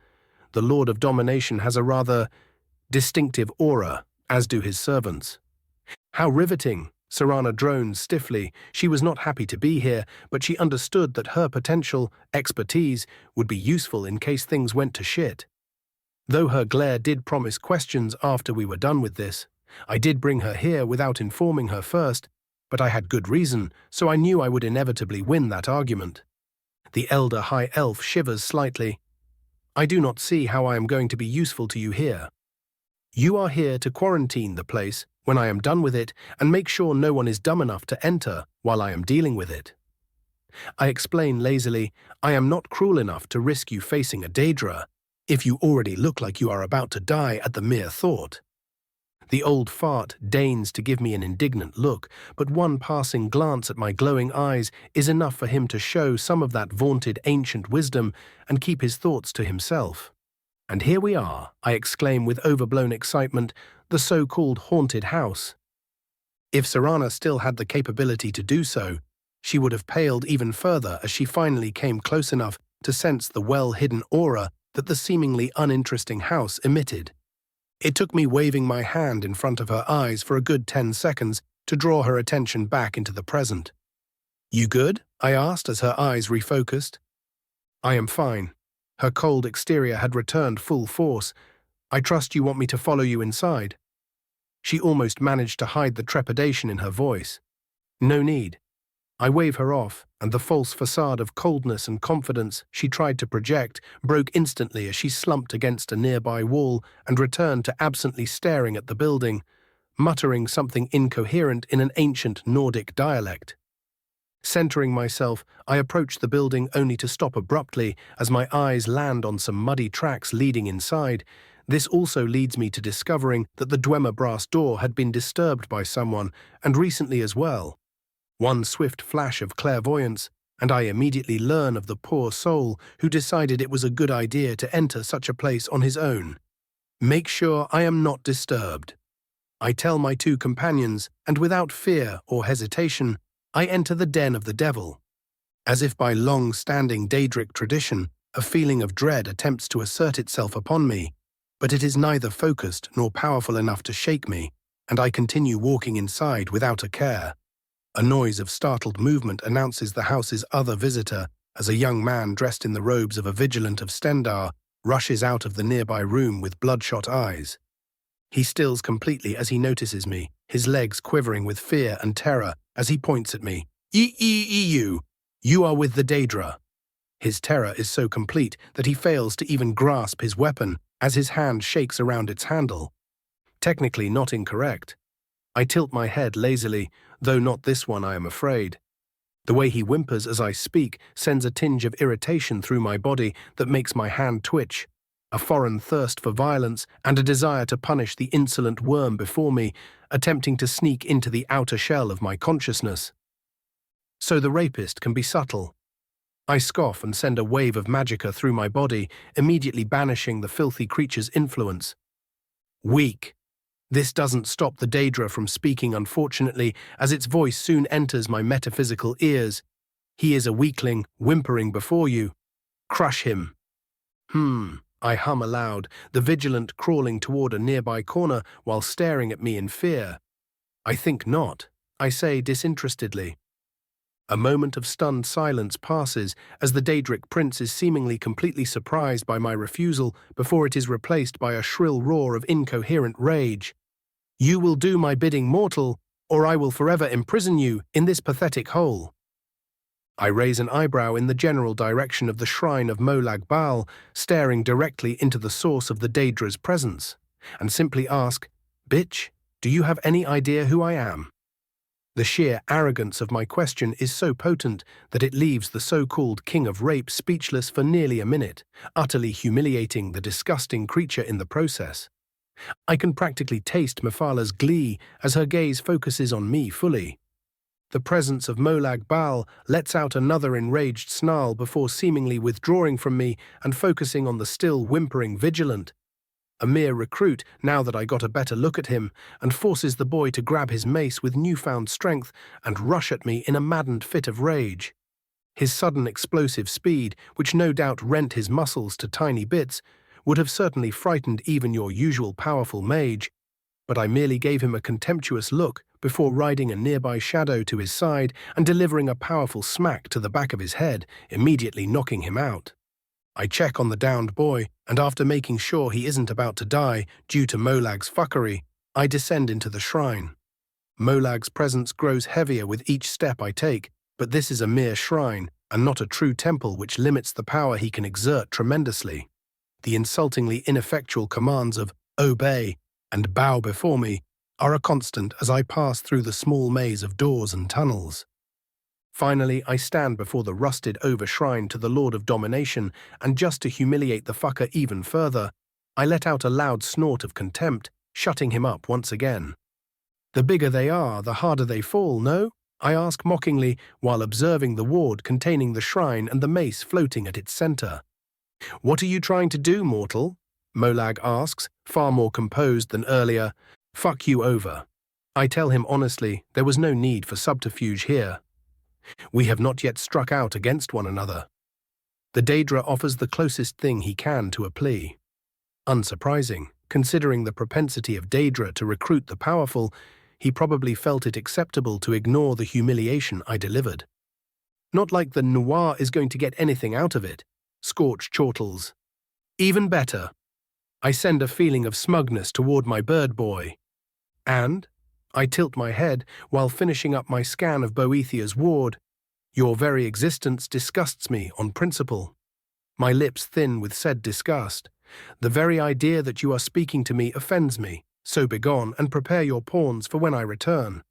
The Lord of Domination has a rather distinctive aura, as do his servants. "How riveting!" Serana drones stiffly. She was not happy to be here, but she understood that her potential expertise would be useful in case things went to shit. Though her glare did promise questions after we were done with this, I did bring her here without informing her first, but I had good reason, so I knew I would inevitably win that argument. The elder high elf shivers slightly. "I do not see how I am going to be useful to you here. You are here to quarantine the place when I am done with it and make sure no one is dumb enough to enter while I am dealing with it." I explain lazily, "I am not cruel enough to risk you facing a Daedra, if you already look like you are about to die at the mere thought." The old fart deigns to give me an indignant look, but one passing glance at my glowing eyes is enough for him to show some of that vaunted ancient wisdom and keep his thoughts to himself. "And here we are," I exclaim with overblown excitement, "the so-called haunted house." If Serana still had the capability to do so, she would have paled even further as she finally came close enough to sense the well-hidden aura that the seemingly uninteresting house emitted. It took me waving my hand in front of her eyes for a good 10 seconds to draw her attention back into the present. "You good?" I asked as her eyes refocused. "I am fine." Her cold exterior had returned full force. "I trust you want me to follow you inside." She almost managed to hide the trepidation in her voice. "No need." I wave her off, and the false facade of coldness and confidence she tried to project broke instantly as she slumped against a nearby wall and returned to absently staring at the building, muttering something incoherent in an ancient Nordic dialect. Centering myself, I approach the building only to stop abruptly as my eyes land on some muddy tracks leading inside. This also leads me to discovering that the Dwemer brass door had been disturbed by someone, and recently as well. One swift flash of clairvoyance, and I immediately learn of the poor soul who decided it was a good idea to enter such a place on his own. "Make sure I am not disturbed," I tell my two companions, and without fear or hesitation, I enter the den of the devil. As if by long-standing Daedric tradition, a feeling of dread attempts to assert itself upon me, but it is neither focused nor powerful enough to shake me, and I continue walking inside without a care. A noise of startled movement announces the house's other visitor as a young man dressed in the robes of a vigilant of Stendar rushes out of the nearby room with bloodshot eyes. He stills completely as he notices me, his legs quivering with fear and terror as he points at me. You are with the Daedra." His terror is so complete that he fails to even grasp his weapon as his hand shakes around its handle. Technically not incorrect. I tilt my head lazily, though not this one, I am afraid. The way he whimpers as I speak sends a tinge of irritation through my body that makes my hand twitch, a foreign thirst for violence and a desire to punish the insolent worm before me, attempting to sneak into the outer shell of my consciousness. So the rapist can be subtle. I scoff and send a wave of magicka through my body, immediately banishing the filthy creature's influence. Weak. This doesn't stop the Daedra from speaking, unfortunately, as its voice soon enters my metaphysical ears. "He is a weakling, whimpering before you. Crush him." I hum aloud, the vigilant crawling toward a nearby corner while staring at me in fear. "I think not," I say disinterestedly. A moment of stunned silence passes as the Daedric prince is seemingly completely surprised by my refusal before it is replaced by a shrill roar of incoherent rage. "You will do my bidding, mortal, or I will forever imprison you in this pathetic hole." I raise an eyebrow in the general direction of the shrine of Molag Bal, staring directly into the source of the Daedra's presence, and simply ask, "Bitch, do you have any idea who I am?" The sheer arrogance of my question is so potent that it leaves the so-called King of Rape speechless for nearly a minute, utterly humiliating the disgusting creature in the process. I can practically taste Mephila's glee as her gaze focuses on me fully. The presence of Molag Bal lets out another enraged snarl before seemingly withdrawing from me and focusing on the still whimpering Vigilant, a mere recruit now that I got a better look at him, and forces the boy to grab his mace with newfound strength and rush at me in a maddened fit of rage. His sudden explosive speed, which no doubt rent his muscles to tiny bits, would have certainly frightened even your usual powerful mage, but I merely gave him a contemptuous look before riding a nearby shadow to his side and delivering a powerful smack to the back of his head, immediately knocking him out. I check on the downed boy, and after making sure he isn't about to die due to Molag's fuckery, I descend into the shrine. Molag's presence grows heavier with each step I take, but this is a mere shrine, and not a true temple, which limits the power he can exert tremendously. The insultingly ineffectual commands of "obey" and "bow before me" are a constant as I pass through the small maze of doors and tunnels. Finally, I stand before the rusted-over shrine to the Lord of Domination, and just to humiliate the fucker even further, I let out a loud snort of contempt, shutting him up once again. "The bigger they are, the harder they fall, no?" I ask mockingly while observing the ward containing the shrine and the mace floating at its center. "What are you trying to do, mortal?" Molag asks, far more composed than earlier. "Fuck you over." I tell him honestly there was no need for subterfuge here. We have not yet struck out against one another. The Daedra offers the closest thing he can to a plea. Unsurprising, considering the propensity of Daedra to recruit the powerful, he probably felt it acceptable to ignore the humiliation I delivered. Not like the Noir is going to get anything out of it. Scorched chortles. Even better. I send a feeling of smugness toward my bird boy. And I tilt my head while finishing up my scan of Boethia's ward. "Your very existence disgusts me on principle." My lips thin with said disgust. "The very idea that you are speaking to me offends me, so begone and prepare your pawns for when I return.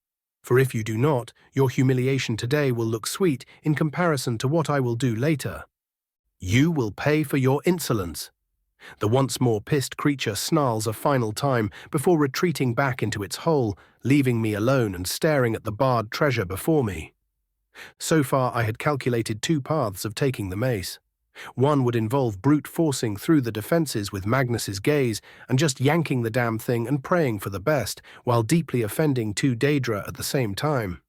For if you do not, your humiliation today will look sweet in comparison to what I will do later. You will pay for your insolence." The once more pissed creature snarls a final time before retreating back into its hole, leaving me alone and staring at the barred treasure before me. So far I had calculated two paths of taking the mace. One would involve brute forcing through the defenses with Magnus's gaze and just yanking the damn thing and praying for the best, while deeply offending two Daedra at the same time.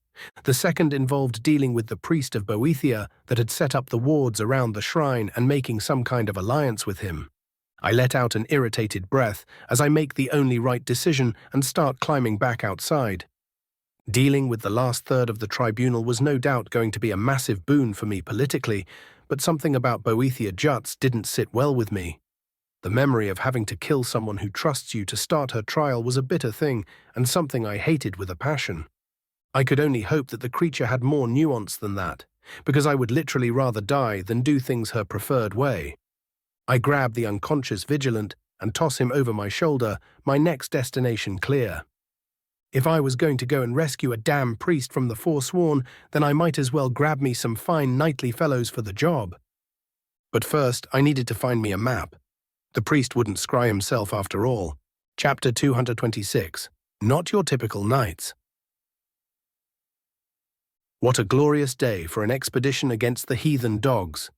The second involved dealing with the priest of Boethia that had set up the wards around the shrine and making some kind of alliance with him. I let out an irritated breath as I make the only right decision and start climbing back outside. Dealing with the last third of the tribunal was no doubt going to be a massive boon for me politically, but something about Boethia Juts didn't sit well with me. The memory of having to kill someone who trusts you to start her trial was a bitter thing, and something I hated with a passion. I could only hope that the creature had more nuance than that, because I would literally rather die than do things her preferred way. I grab the unconscious Vigilant and toss him over my shoulder, my next destination clear. If I was going to go and rescue a damn priest from the Forsworn, then I might as well grab me some fine knightly fellows for the job. But first, I needed to find me a map. The priest wouldn't scry himself after all. Chapter 226. Not your typical knights. What a glorious day for an expedition against the heathen dogs.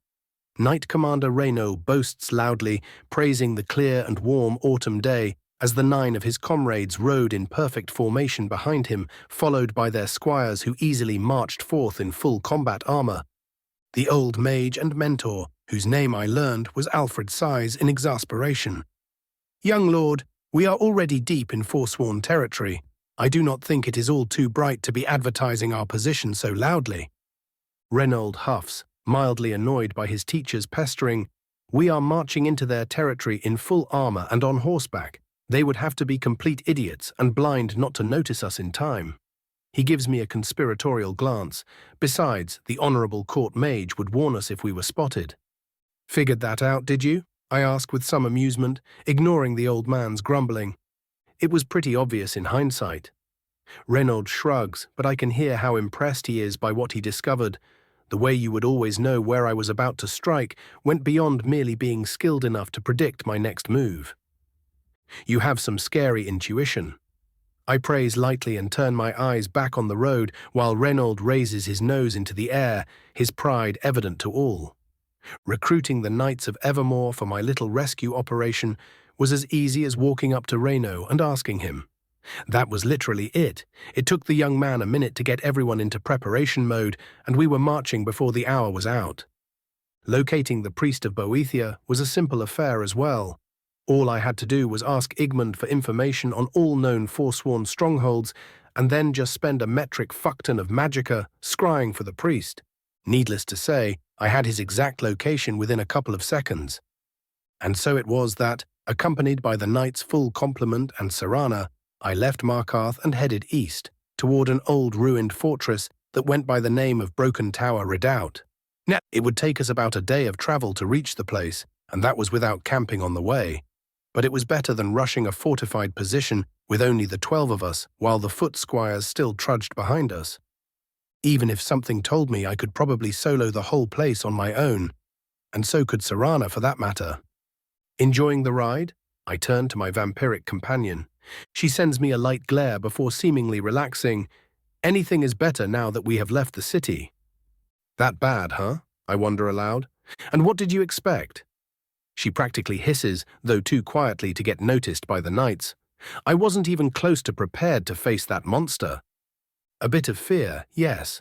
Knight Commander Reyno boasts loudly, praising the clear and warm autumn day as the 9 of his comrades rode in perfect formation behind him, followed by their squires who easily marched forth in full combat armor. The old mage and mentor, whose name I learned was Alfred, sighs in exasperation. "Young lord, we are already deep in Forsworn territory. I do not think it is all too bright to be advertising our position so loudly." Reynold huffs, mildly annoyed by his teacher's pestering. "We are marching into their territory in full armor and on horseback. They would have to be complete idiots and blind not to notice us in time." He gives me a conspiratorial glance. Besides, the honorable court mage would warn us if we were spotted. Figured that out, did you? I ask with some amusement, ignoring the old man's grumbling. It was pretty obvious in hindsight. Reynolds shrugs, but I can hear how impressed he is by what he discovered. The way you would always know where I was about to strike went beyond merely being skilled enough to predict my next move. You have some scary intuition. I praise lightly and turn my eyes back on the road while Reynolds raises his nose into the air, his pride evident to all. Recruiting the Knights of Evermore for my little rescue operation was as easy as walking up to Reyno and asking him. That was literally it. It took the young man a minute to get everyone into preparation mode, and we were marching before the hour was out. Locating the priest of Boethia was a simple affair as well. All I had to do was ask Igmund for information on all known forsworn strongholds, and then just spend a metric fuckton of magicka scrying for the priest. Needless to say, I had his exact location within a couple of seconds. And so it was that, accompanied by the knight's full complement and Serana, I left Markarth and headed east, toward an old ruined fortress that went by the name of Broken Tower Redoubt. Now, it would take us about a day of travel to reach the place, and that was without camping on the way. But it was better than rushing a fortified position with only the 12 of us, while the foot squires still trudged behind us. Even if something told me I could probably solo the whole place on my own, and so could Serana for that matter. Enjoying the ride, I turned to my vampiric companion. She sends me a light glare before seemingly relaxing. Anything is better now that we have left the city. That bad, huh? I wonder aloud. And what did you expect? She practically hisses, though too quietly to get noticed by the knights. I wasn't even close to prepared to face that monster. A bit of fear, yes.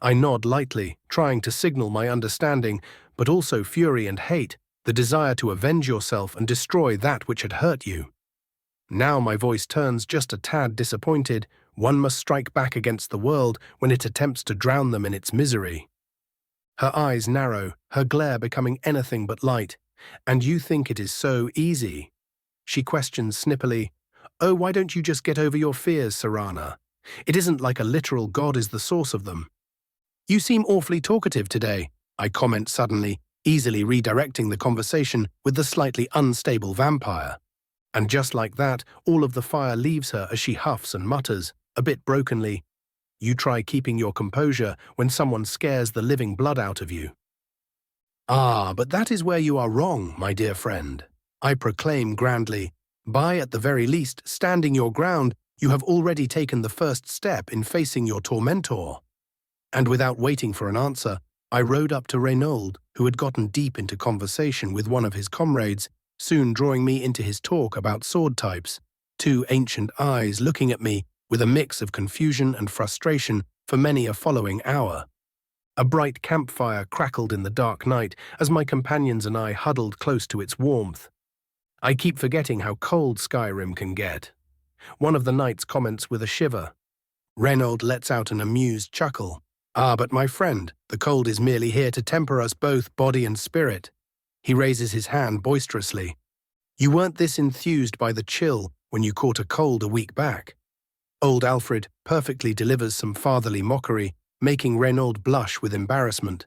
I nod lightly, trying to signal my understanding, but also fury and hate, the desire to avenge yourself and destroy that which had hurt you. Now my voice turns just a tad disappointed. One must strike back against the world when it attempts to drown them in its misery. Her eyes narrow, her glare becoming anything but light. And you think it is so easy? She questions snippily. Oh, why don't you just get over your fears, Serana? It isn't like a literal god is the source of them. You seem awfully talkative today, I comment suddenly, easily redirecting the conversation with the slightly unstable vampire. And just like that, all of the fire leaves her as she huffs and mutters, a bit brokenly. You try keeping your composure when someone scares the living blood out of you. Ah, but that is where you are wrong, my dear friend. I proclaim grandly. By, at the very least, standing your ground, you have already taken the first step in facing your tormentor. And without waiting for an answer, I rode up to Reynold, who had gotten deep into conversation with one of his comrades, soon drawing me into his talk about sword types, two ancient eyes looking at me with a mix of confusion and frustration for many a following hour. A bright campfire crackled in the dark night as my companions and I huddled close to its warmth. I keep forgetting how cold Skyrim can get. One of the knights comments with a shiver. Reynold lets out an amused chuckle. Ah, but my friend, the cold is merely here to temper us both, body and spirit. He raises his hand boisterously. You weren't this enthused by the chill when you caught a cold a week back. Old Alfred perfectly delivers some fatherly mockery, making Reynold blush with embarrassment.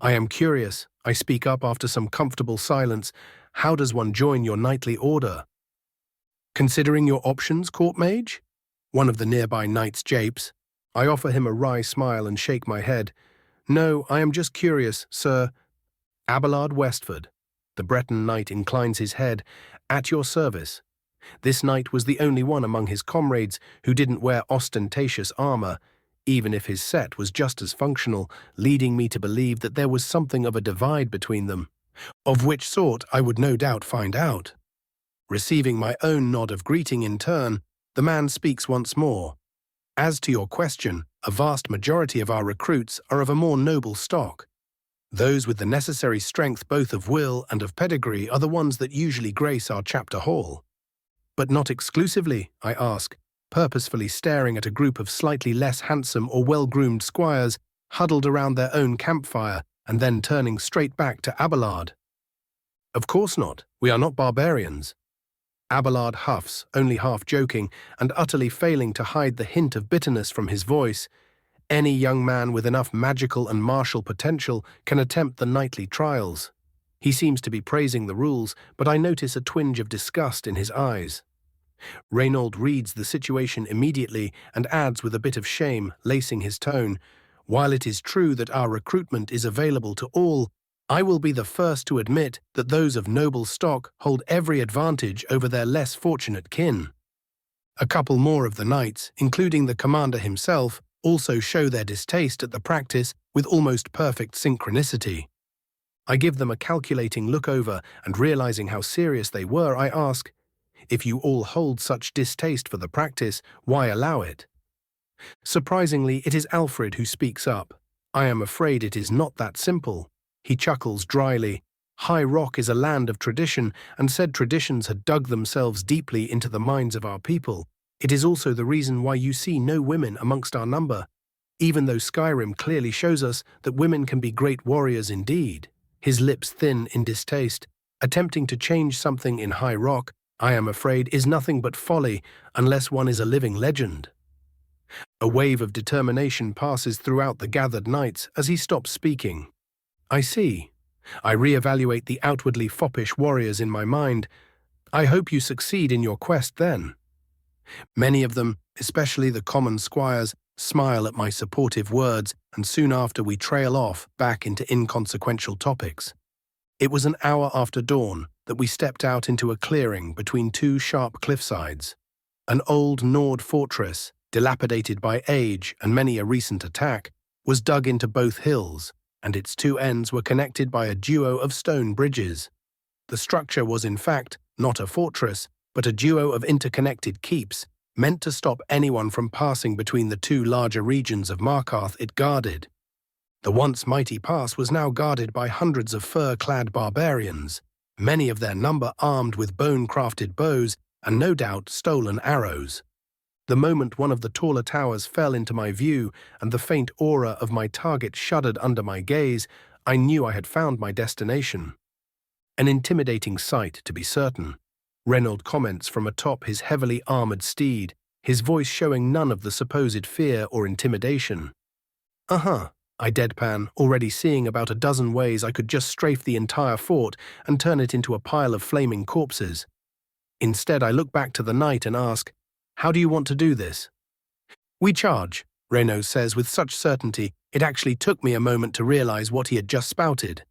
I am curious, I speak up after some comfortable silence. How does one join your knightly order? Considering your options, court mage? One of the nearby knights japes. I offer him a wry smile and shake my head. No, I am just curious, sir. Abelard Westford. The Breton knight inclines his head. At your service. This knight was the only one among his comrades who didn't wear ostentatious armor, even if his set was just as functional, leading me to believe that there was something of a divide between them, of which sort I would no doubt find out. Receiving my own nod of greeting in turn, the man speaks once more. As to your question, a vast majority of our recruits are of a more noble stock. Those with the necessary strength both of will and of pedigree are the ones that usually grace our chapter hall. But not exclusively, I ask, purposefully staring at a group of slightly less handsome or well-groomed squires huddled around their own campfire and then turning straight back to Abelard. Of course not. We are not barbarians. Abelard huffs, only half joking, and utterly failing to hide the hint of bitterness from his voice. Any young man with enough magical and martial potential can attempt the knightly trials. He seems to be praising the rules, but I notice a twinge of disgust in his eyes. Reinhold reads the situation immediately and adds with a bit of shame, lacing his tone, "While it is true that our recruitment is available to all, I will be the first to admit that those of noble stock hold every advantage over their less fortunate kin." A couple more of the knights, including the commander himself, also show their distaste at the practice with almost perfect synchronicity. I give them a calculating look over, and realizing how serious they were, I ask, "If you all hold such distaste for the practice, why allow it?" Surprisingly, it is Alfred who speaks up. "I am afraid it is not that simple." He chuckles dryly. "High Rock is a land of tradition, and said traditions had dug themselves deeply into the minds of our people. It is also the reason why you see no women amongst our number, even though Skyrim clearly shows us that women can be great warriors indeed." His lips thin in distaste. Attempting to change something in High Rock, I am afraid, is nothing but folly unless one is a living legend. A wave of determination passes throughout the gathered knights as he stops speaking. I see. I re-evaluate the outwardly foppish warriors in my mind. I hope you succeed in your quest then. Many of them, especially the common squires, smile at my supportive words, and soon after we trail off back into inconsequential topics. It was an hour after dawn that we stepped out into a clearing between two sharp cliffsides. An old Nord fortress, dilapidated by age and many a recent attack, was dug into both hills, and its two ends were connected by a duo of stone bridges. The structure was in fact not a fortress, but a duo of interconnected keeps, meant to stop anyone from passing between the two larger regions of Markarth it guarded. The once mighty pass was now guarded by hundreds of fur-clad barbarians, many of their number armed with bone-crafted bows and no doubt stolen arrows. The moment one of the taller towers fell into my view and the faint aura of my target shuddered under my gaze, I knew I had found my destination. An intimidating sight, to be certain. Reinhold comments from atop his heavily armored steed, his voice showing none of the supposed fear or intimidation. "Uh-huh," I deadpan, already seeing about a dozen ways I could just strafe the entire fort and turn it into a pile of flaming corpses. Instead, I look back to the knight and ask, "How do you want to do this?" "We charge," Reinhold says with such certainty it actually took me a moment to realize what he had just spouted.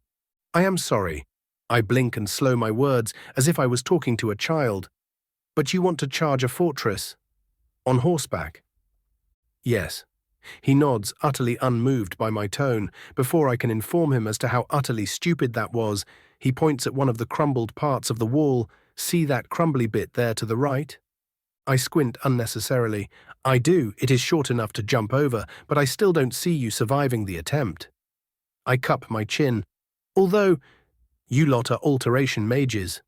"I am sorry." I blink and slow my words as if I was talking to a child. "But you want to charge a fortress? On horseback?" "Yes." He nods, utterly unmoved by my tone. Before I can inform him as to how utterly stupid that was, he points at one of the crumbled parts of the wall. "See that crumbly bit there to the right?" I squint unnecessarily. "I do, it is short enough to jump over, but I still don't see you surviving the attempt." I cup my chin. "Although, you lot are alteration mages."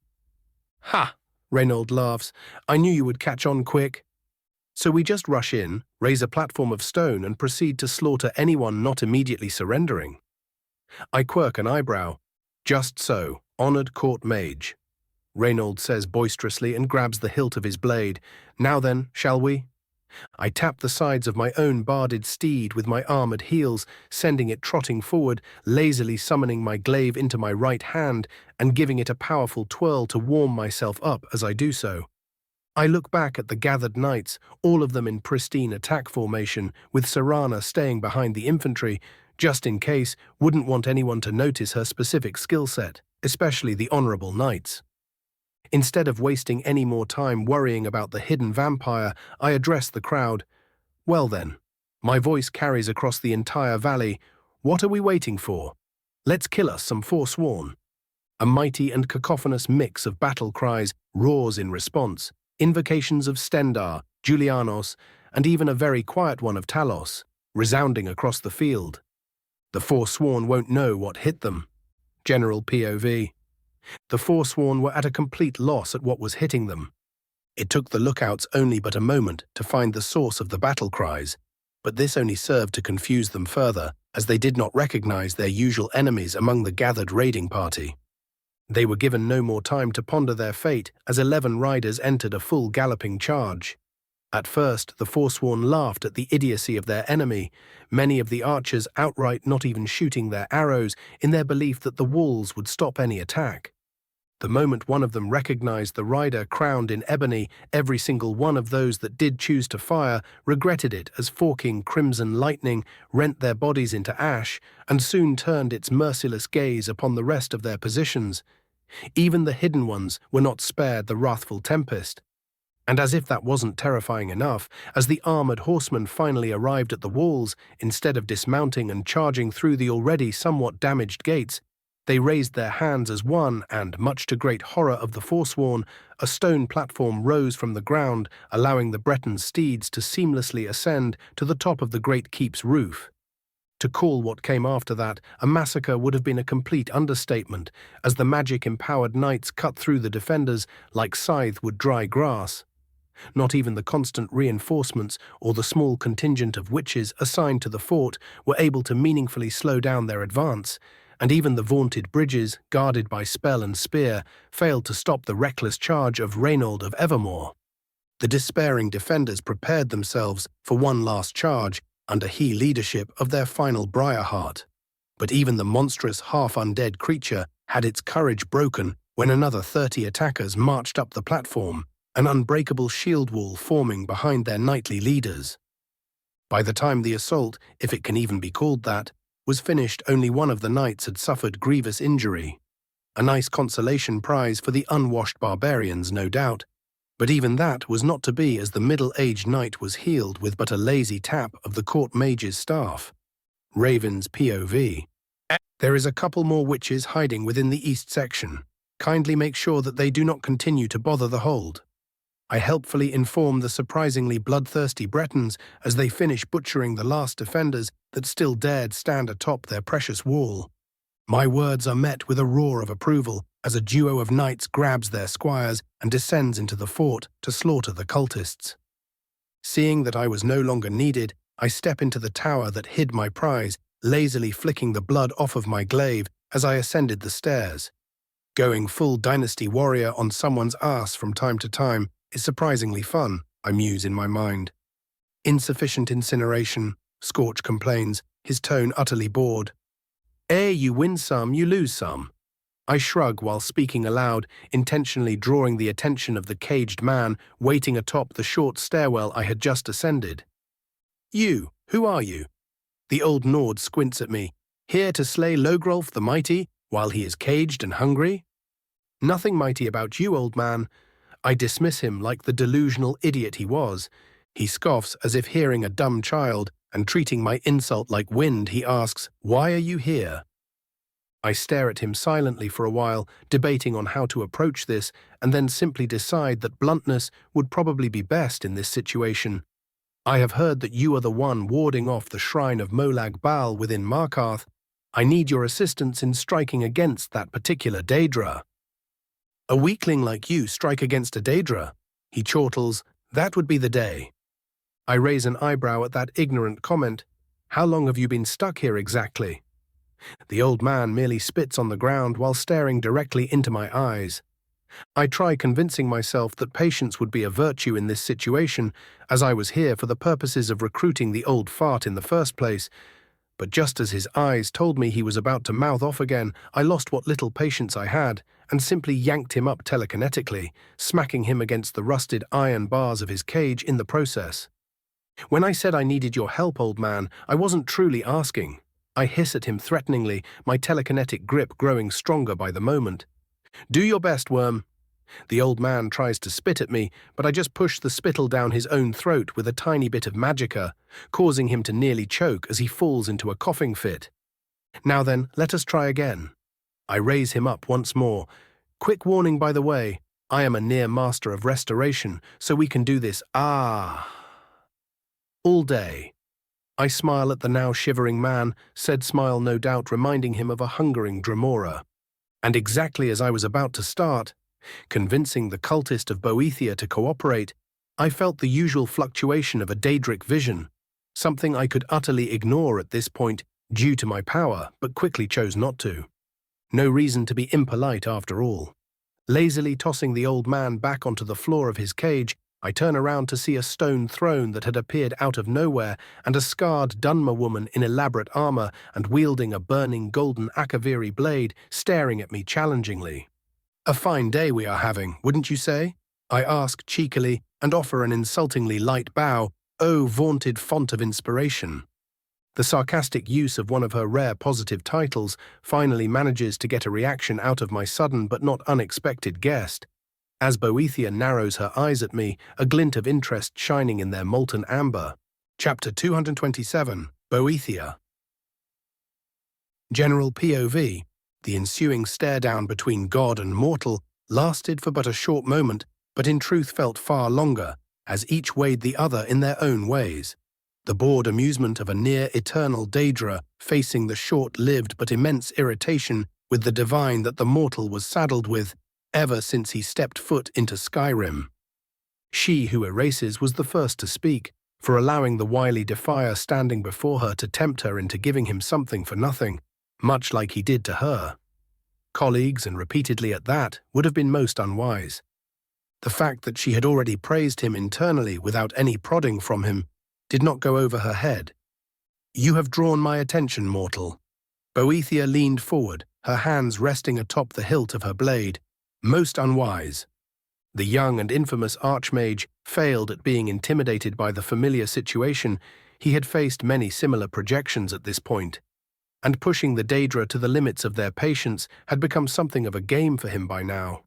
"Ha!" Reinhold laughs. "I knew you would catch on quick." So we just rush in, raise a platform of stone, and proceed to slaughter anyone not immediately surrendering. I quirk an eyebrow. "Just so, honored court mage," Reinhold says boisterously and grabs the hilt of his blade. "Now then, shall we?" I tap the sides of my own barded steed with my armored heels, sending it trotting forward, lazily summoning my glaive into my right hand and giving it a powerful twirl to warm myself up as I do so. I look back at the gathered knights, all of them in pristine attack formation, with Serana staying behind the infantry, just in case, wouldn't want anyone to notice her specific skill set, especially the honorable knights. Instead of wasting any more time worrying about the hidden vampire, I address the crowd. "Well then," my voice carries across the entire valley, "what are we waiting for? Let's kill us some Forsworn." A mighty and cacophonous mix of battle cries roars in response, invocations of Stendar, Julianos, and even a very quiet one of Talos, resounding across the field. The Forsworn won't know what hit them. General POV. The Forsworn were at a complete loss at what was hitting them. It took the lookouts only but a moment to find the source of the battle cries, but this only served to confuse them further, as they did not recognize their usual enemies among the gathered raiding party. They were given no more time to ponder their fate as 11 riders entered a full galloping charge. At first, the Forsworn laughed at the idiocy of their enemy, many of the archers outright not even shooting their arrows in their belief that the walls would stop any attack. The moment one of them recognized the rider crowned in ebony, every single one of those that did choose to fire regretted it as forking crimson lightning rent their bodies into ash and soon turned its merciless gaze upon the rest of their positions. Even the hidden ones were not spared the wrathful tempest. And as if that wasn't terrifying enough, as the armored horsemen finally arrived at the walls, instead of dismounting and charging through the already somewhat damaged gates, they raised their hands as one and, much to great horror of the Forsworn, a stone platform rose from the ground, allowing the Breton steeds to seamlessly ascend to the top of the great keep's roof. To call what came after that a massacre would have been a complete understatement, as the magic-empowered knights cut through the defenders like scythe would dry grass. Not even the constant reinforcements or the small contingent of witches assigned to the fort were able to meaningfully slow down their advance, and even the vaunted bridges, guarded by spell and spear, failed to stop the reckless charge of Reinald of Evermore. The despairing defenders prepared themselves for one last charge under leadership of their final Briarheart. But even the monstrous half-undead creature had its courage broken when another 30 attackers marched up the platform, an unbreakable shield wall forming behind their knightly leaders. By the time the assault, if it can even be called that, was finished, only one of the knights had suffered grievous injury. A nice consolation prize for the unwashed barbarians, no doubt, but even that was not to be, as the middle-aged knight was healed with but a lazy tap of the court mage's staff. Raven's POV. There is a couple more witches hiding within the east section. Kindly make sure that they do not continue to bother the hold. I helpfully inform the surprisingly bloodthirsty Bretons as they finish butchering the last defenders that still dared stand atop their precious wall. My words are met with a roar of approval as a duo of knights grabs their squires and descends into the fort to slaughter the cultists. Seeing that I was no longer needed, I step into the tower that hid my prize, lazily flicking the blood off of my glaive as I ascended the stairs. Going full dynasty warrior on someone's ass from time to time is surprisingly fun, I muse in my mind. Insufficient incineration, Scorch complains, his tone utterly bored. You win some, you lose some. I shrug while speaking aloud, intentionally drawing the attention of the caged man waiting atop the short stairwell I had just ascended. You, who are you? The old Nord squints at me. Here to slay Logrolf the Mighty, while he is caged and hungry? Nothing mighty about you, old man. I dismiss him like the delusional idiot he was. He scoffs as if hearing a dumb child, and treating my insult like wind, he asks, "Why are you here?" I stare at him silently for a while, debating on how to approach this, and then simply decide that bluntness would probably be best in this situation. I have heard that you are the one warding off the shrine of Molag Bal within Markarth. I need your assistance in striking against that particular Daedra. A weakling like you strike against a Daedra? He chortles, that would be the day. I raise an eyebrow at that ignorant comment. How long have you been stuck here exactly? The old man merely spits on the ground while staring directly into my eyes. I try convincing myself that patience would be a virtue in this situation, as I was here for the purposes of recruiting the old fart in the first place, but just as his eyes told me he was about to mouth off again, I lost what little patience I had, and simply yanked him up telekinetically, smacking him against the rusted iron bars of his cage in the process. When I said I needed your help, old man, I wasn't truly asking. I hiss at him threateningly, my telekinetic grip growing stronger by the moment. Do your best, worm. The old man tries to spit at me, but I just push the spittle down his own throat with a tiny bit of magicka, causing him to nearly choke as he falls into a coughing fit. Now then, let us try again. I raise him up once more. Quick warning, by the way, I am a near master of restoration, so we can do this all day. I smile at the now shivering man, said smile no doubt reminding him of a hungering Dremora. And exactly as I was about to start, convincing the cultist of Boethia to cooperate, I felt the usual fluctuation of a Daedric vision, something I could utterly ignore at this point due to my power, but quickly chose not to. No reason to be impolite after all. Lazily tossing the old man back onto the floor of his cage, I turn around to see a stone throne that had appeared out of nowhere and a scarred Dunmer woman in elaborate armor and wielding a burning golden Akaviri blade staring at me challengingly. "A fine day we are having, wouldn't you say?" I ask cheekily and offer an insultingly light bow, oh vaunted font of inspiration. The sarcastic use of one of her rare positive titles finally manages to get a reaction out of my sudden but not unexpected guest. As Boethia narrows her eyes at me, a glint of interest shining in their molten amber. Chapter 227, Boethia. General POV. The ensuing stare-down between god and mortal lasted for but a short moment, but in truth felt far longer, as each weighed the other in their own ways. The bored amusement of a near-eternal Daedra facing the short-lived but immense irritation with the divine that the mortal was saddled with ever since he stepped foot into Skyrim. She who erases was the first to speak, for allowing the wily defier standing before her to tempt her into giving him something for nothing, much like he did to her. Colleagues, and repeatedly at that, would have been most unwise. The fact that she had already praised him internally without any prodding from him did not go over her head. "You have drawn my attention, mortal." Boethia leaned forward, her hands resting atop the hilt of her blade. Most unwise. The young and infamous archmage failed at being intimidated by the familiar situation. He had faced many similar projections at this point, and pushing the Daedra to the limits of their patience had become something of a game for him by now.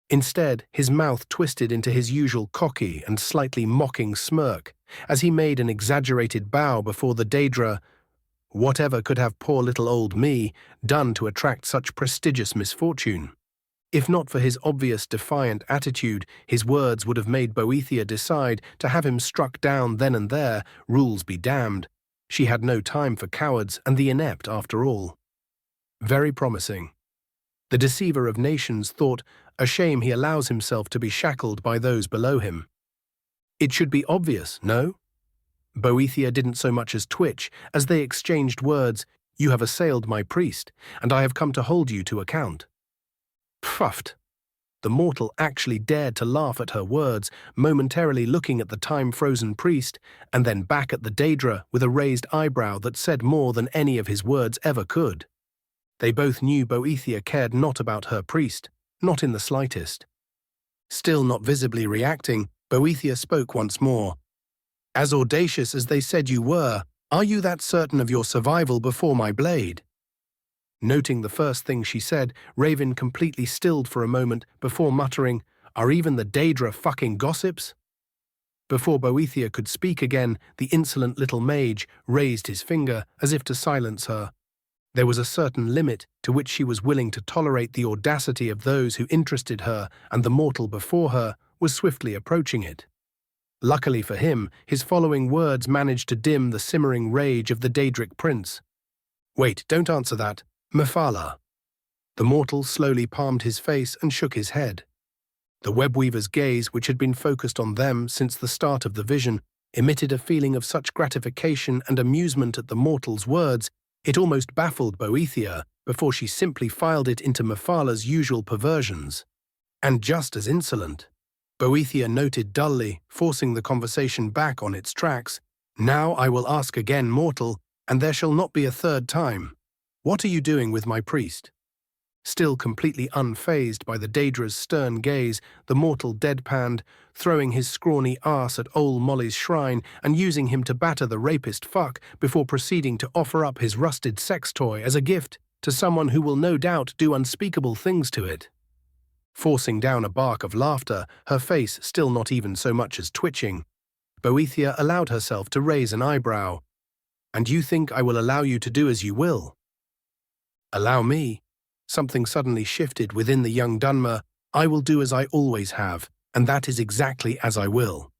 Instead, his mouth twisted into his usual cocky and slightly mocking smirk, as he made an exaggerated bow before the Daedra. Whatever could have poor little old me done to attract such prestigious misfortune? If not for his obvious defiant attitude, his words would have made Boethia decide to have him struck down then and there, rules be damned. She had no time for cowards and the inept after all. Very promising. The deceiver of nations thought, a shame he allows himself to be shackled by those below him. It should be obvious, no? Boethia didn't so much as twitch as they exchanged words. "You have assailed my priest, and I have come to hold you to account." Pfuffed. The mortal actually dared to laugh at her words, momentarily looking at the time-frozen priest, and then back at the Daedra with a raised eyebrow that said more than any of his words ever could. They both knew Boethia cared not about her priest, not in the slightest. Still not visibly reacting, Boethia spoke once more. "As audacious as they said you were, are you that certain of your survival before my blade?" Noting the first thing she said, Raven completely stilled for a moment before muttering, "Are even the Daedra fucking gossips?" Before Boethia could speak again, the insolent little mage raised his finger as if to silence her. There was a certain limit to which she was willing to tolerate the audacity of those who interested her, and the mortal before her was swiftly approaching it. Luckily for him, his following words managed to dim the simmering rage of the Daedric prince. "Wait, don't answer that. Mephala." The mortal slowly palmed his face and shook his head. The webweaver's gaze, which had been focused on them since the start of the vision, emitted a feeling of such gratification and amusement at the mortal's words, it almost baffled Boethia before she simply filed it into Mephala's usual perversions. And just as insolent. Boethia noted dully, forcing the conversation back on its tracks, "Now I will ask again, mortal, and there shall not be a third time. What are you doing with my priest?" Still completely unfazed by the Daedra's stern gaze, the mortal deadpanned, throwing his scrawny arse at old Molly's shrine and using him to batter the rapist fuck before proceeding to offer up his rusted sex toy as a gift to someone who will no doubt do unspeakable things to it. Forcing down a bark of laughter, her face still not even so much as twitching, Boethia allowed herself to raise an eyebrow. "And you think I will allow you to do as you will?" "Allow me?" Something suddenly shifted within the young Dunmer. "I will do as I always have, and that is exactly as I will."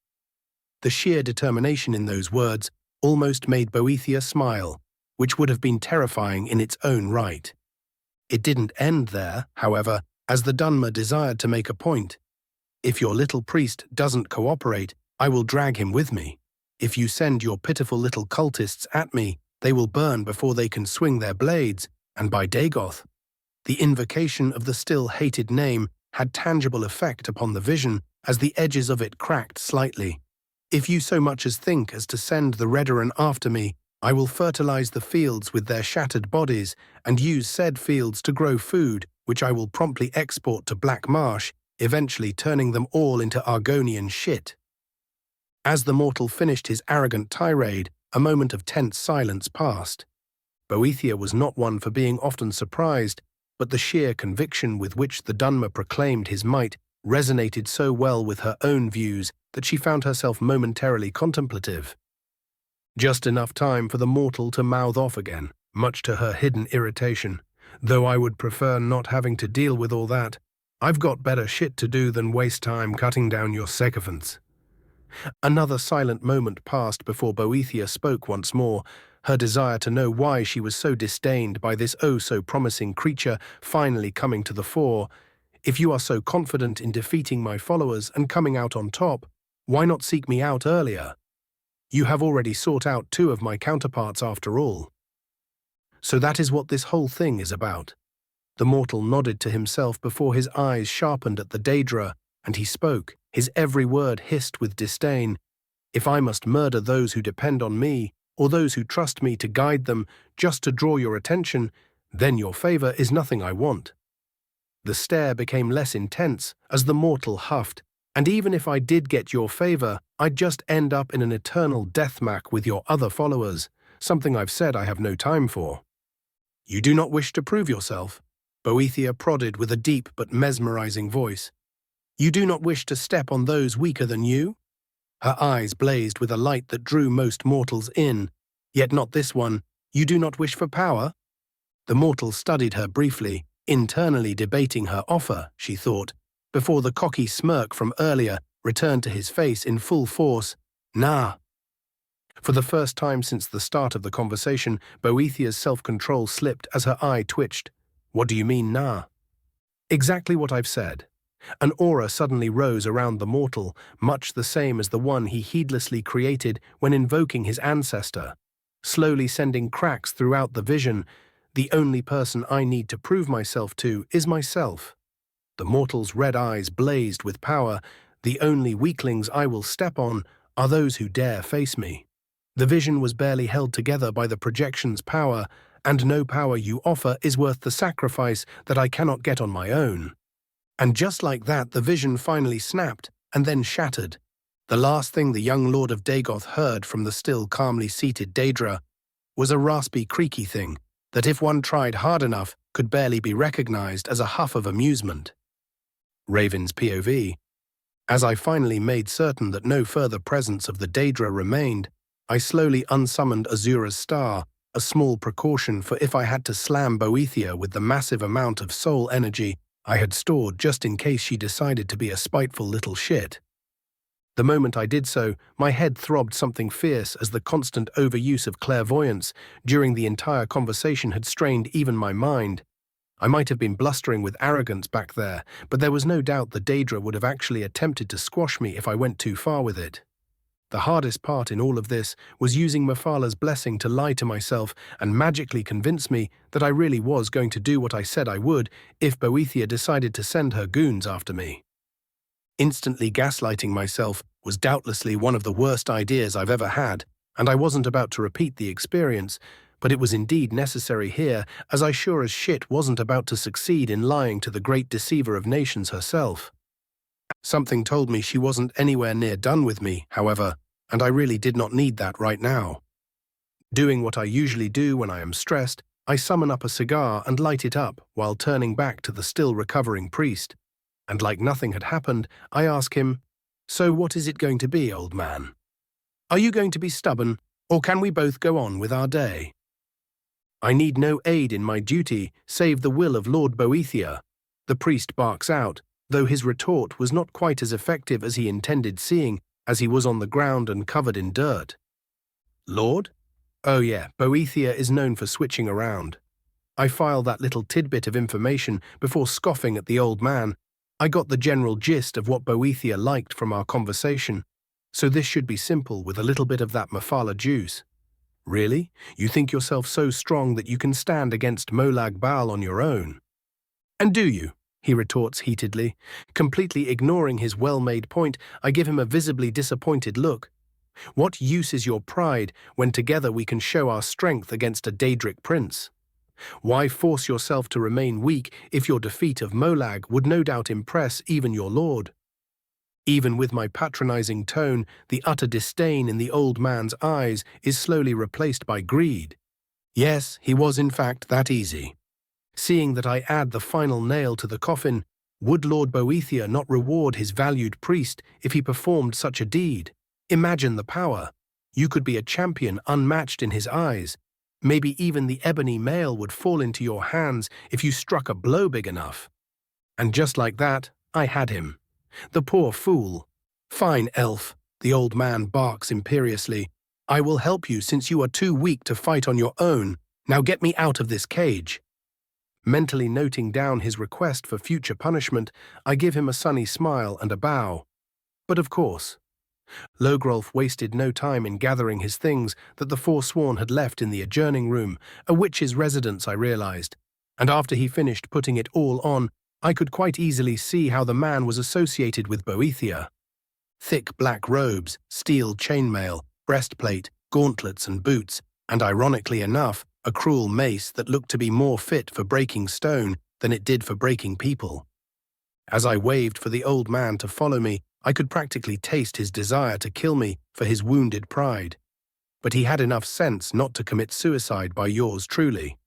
The sheer determination in those words almost made Boethia smile, which would have been terrifying in its own right. It didn't end there, however, as the Dunmer desired to make a point. "If your little priest doesn't cooperate, I will drag him with me. If you send your pitiful little cultists at me, they will burn before they can swing their blades, and by Dagoth." The invocation of the still-hated name had tangible effect upon the vision as the edges of it cracked slightly. If you so much as think as to send the Redoran after me, I will fertilize the fields with their shattered bodies and use said fields to grow food, which I will promptly export to Black Marsh, eventually turning them all into Argonian shit. As the mortal finished his arrogant tirade, a moment of tense silence passed. Boethia was not one for being often surprised, but the sheer conviction with which the Dunmer proclaimed his might resonated so well with her own views that she found herself momentarily contemplative. Just enough time for the mortal to mouth off again, much to her hidden irritation. Though I would prefer not having to deal with all that. I've got better shit to do than waste time cutting down your sycophants. Another silent moment passed before Boethia spoke once more, her desire to know why she was so disdained by this oh-so-promising creature finally coming to the fore. If you are so confident in defeating my followers and coming out on top, why not seek me out earlier? You have already sought out 2 of my counterparts after all. So that is what this whole thing is about. The mortal nodded to himself before his eyes sharpened at the Daedra, and he spoke, his every word hissed with disdain. If I must murder those who depend on me, or those who trust me to guide them just to draw your attention, then your favor is nothing I want. The stare became less intense as the mortal huffed, and even if I did get your favor, I'd just end up in an eternal deathmatch with your other followers, something I've said I have no time for. You do not wish to prove yourself? Boethia prodded with a deep but mesmerizing voice. You do not wish to step on those weaker than you? Her eyes blazed with a light that drew most mortals in, yet not this one. You do not wish for power? The mortal studied her briefly, internally debating her offer, she thought, before the cocky smirk from earlier returned to his face in full force. Nah. For the first time since the start of the conversation, Boethia's self-control slipped as her eye twitched. What do you mean, nah? Exactly what I've said. An aura suddenly rose around the mortal, much the same as the one he heedlessly created when invoking his ancestor, slowly sending cracks throughout the vision. The only person I need to prove myself to is myself. The mortal's red eyes blazed with power. The only weaklings I will step on are those who dare face me. The vision was barely held together by the projection's power, and no power you offer is worth the sacrifice that I cannot get on my own. And just like that, the vision finally snapped and then shattered. The last thing the young Lord of Dagoth heard from the still calmly seated Daedra was a raspy, creaky thing that, if one tried hard enough, could barely be recognized as a huff of amusement. Raven's POV. As I finally made certain that no further presence of the Daedra remained, I slowly unsummoned Azura's star, a small precaution for if I had to slam Boethia with the massive amount of soul energy I had stored just in case she decided to be a spiteful little shit. The moment I did so, my head throbbed something fierce as the constant overuse of clairvoyance during the entire conversation had strained even my mind. I might have been blustering with arrogance back there, but there was no doubt the Daedra would have actually attempted to squash me if I went too far with it. The hardest part in all of this was using Mephalah's blessing to lie to myself and magically convince me that I really was going to do what I said I would if Boethia decided to send her goons after me. Instantly gaslighting myself was doubtlessly one of the worst ideas I've ever had, and I wasn't about to repeat the experience, but it was indeed necessary here, as I sure as shit wasn't about to succeed in lying to the great deceiver of nations herself. Something told me she wasn't anywhere near done with me, however, and I really did not need that right now. Doing what I usually do when I am stressed, I summon up a cigar and light it up while turning back to the still recovering priest. And like nothing had happened, I ask him, "So what is it going to be, old man? Are you going to be stubborn, or can we both go on with our day? I need no aid in my duty save the will of Lord Boethia." The priest barks out, though his retort was not quite as effective as he intended, seeing as he was on the ground and covered in dirt. Lord? Oh yeah, Boethia is known for switching around. I file that little tidbit of information before scoffing at the old man. I got the general gist of what Boethia liked from our conversation, so this should be simple with a little bit of that Mephalah juice. Really? You think yourself so strong that you can stand against Molag Bal on your own? And do you? He retorts heatedly. Completely ignoring his well-made point, I give him a visibly disappointed look. What use is your pride when together we can show our strength against a Daedric prince? Why force yourself to remain weak if your defeat of Molag would no doubt impress even your lord? Even with my patronizing tone, the utter disdain in the old man's eyes is slowly replaced by greed. Yes, he was in fact that easy. Seeing that I add the final nail to the coffin, would Lord Boethia not reward his valued priest if he performed such a deed? Imagine the power. You could be a champion unmatched in his eyes. Maybe even the ebony mail would fall into your hands if you struck a blow big enough. And just like that, I had him. The poor fool. Fine, elf, the old man barks imperiously. I will help you since you are too weak to fight on your own. Now get me out of this cage. Mentally noting down his request for future punishment, I give him a sunny smile and a bow. But of course, Logrolf wasted no time in gathering his things that the Forsworn had left in the adjourning room, a witch's residence, I realized, and after he finished putting it all on, I could quite easily see how the man was associated with Boethia. Thick black robes, steel chainmail, breastplate, gauntlets and boots, and ironically enough, a cruel mace that looked to be more fit for breaking stone than it did for breaking people. As I waved for the old man to follow me, I could practically taste his desire to kill me for his wounded pride. But he had enough sense not to commit suicide by yours truly.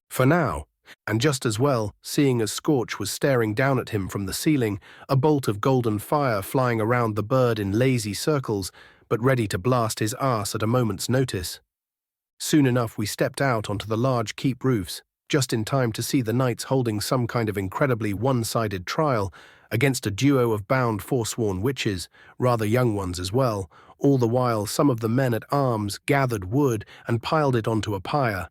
For now, and just as well, seeing as Scorch was staring down at him from the ceiling, a bolt of golden fire flying around the bird in lazy circles, but ready to blast his arse at a moment's notice. Soon enough we stepped out onto the large keep roofs, just in time to see the knights holding some kind of incredibly one-sided trial against a duo of bound Forsworn witches, rather young ones as well, all the while some of the men-at-arms gathered wood and piled it onto a pyre.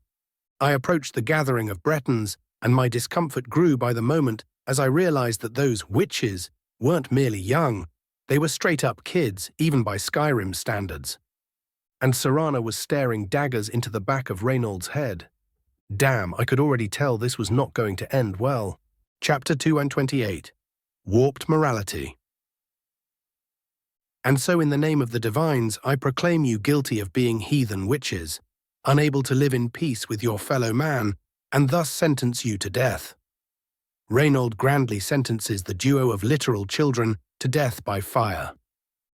I approached the gathering of Bretons, and my discomfort grew by the moment as I realized that those witches weren't merely young, they were straight-up kids, even by Skyrim standards. And Serana was staring daggers into the back of Reinald's head. Damn, I could already tell this was not going to end well. Chapter 228. Warped Morality. And so in the name of the divines, I proclaim you guilty of being heathen witches, unable to live in peace with your fellow man, and thus sentence you to death. Reinald grandly sentences the duo of literal children to death by fire.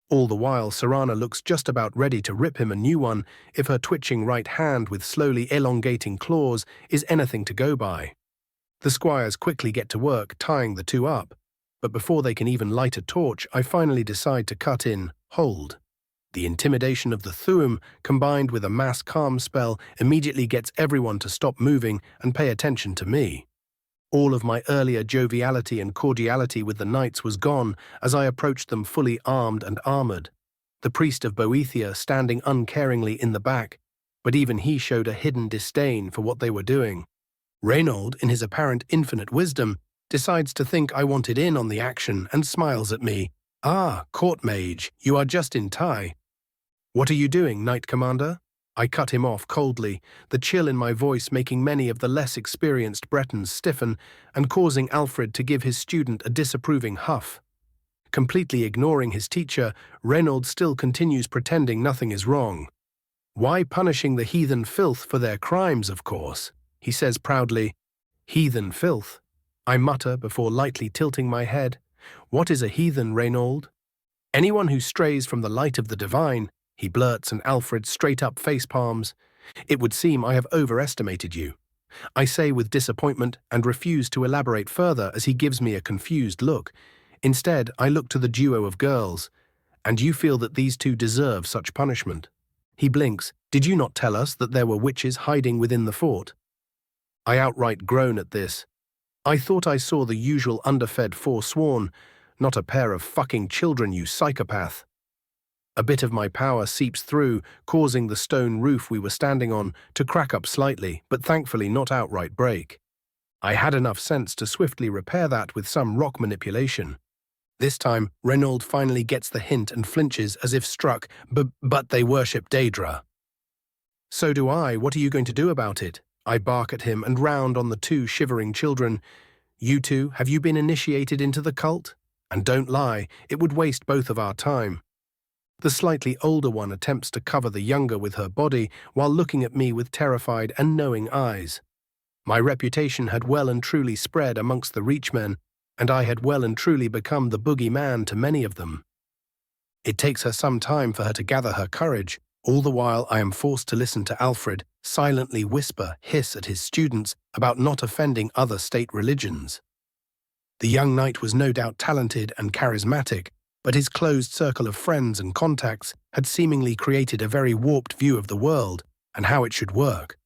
All the while, Serana looks just about ready to rip him a new one if her twitching right hand with slowly elongating claws is anything to go by. The squires quickly get to work tying the two up, but before they can even light a torch, I finally decide to cut in, hold. The intimidation of the Thuum, combined with a mass calm spell, immediately gets everyone to stop moving and pay attention to me. All of my earlier joviality and cordiality with the knights was gone as I approached them fully armed and armored, the priest of Boethia standing uncaringly in the back, but even he showed a hidden disdain for what they were doing. Reinald, in his apparent infinite wisdom, decides to think I wanted in on the action and smiles at me. "Ah, court mage, you are just in time. What are you doing, Knight Commander?" I cut him off coldly, the chill in my voice making many of the less experienced Bretons stiffen and causing Alfred to give his student a disapproving huff. Completely ignoring his teacher, Reinald still continues pretending nothing is wrong. "Why punishing the heathen filth for their crimes, of course," he says proudly. "Heathen filth," I mutter before lightly tilting my head. "What is a heathen, Reinald?" "Anyone who strays from the light of the divine," he blurts, and Alfred straight-up face-palms. "It would seem I have overestimated you," I say with disappointment and refuse to elaborate further as he gives me a confused look. Instead, I look to the duo of girls. "And you feel that these two deserve such punishment?" He blinks. "Did you not tell us that there were witches hiding within the fort?" I outright groan at this. "I thought I saw the usual underfed Forsworn, not a pair of fucking children, you psychopath." A bit of my power seeps through, causing the stone roof we were standing on to crack up slightly, but thankfully not outright break. I had enough sense to swiftly repair that with some rock manipulation. This time, Reinald finally gets the hint and flinches as if struck, but they worship Daedra. "So do I. What are you going to do about it?" I bark at him and round on the two shivering children. You two, have you been initiated into the cult? And don't lie, it would waste both of our time. The slightly older one attempts to cover the younger with her body while looking at me with terrified and knowing eyes. My reputation had well and truly spread amongst the Reachmen, and I had well and truly become the boogeyman to many of them. It takes her some time for her to gather her courage. All the while I am forced to listen to Alfred silently hiss at his students about not offending other state religions. The young knight was no doubt talented and charismatic, but his closed circle of friends and contacts had seemingly created a very warped view of the world and how it should work.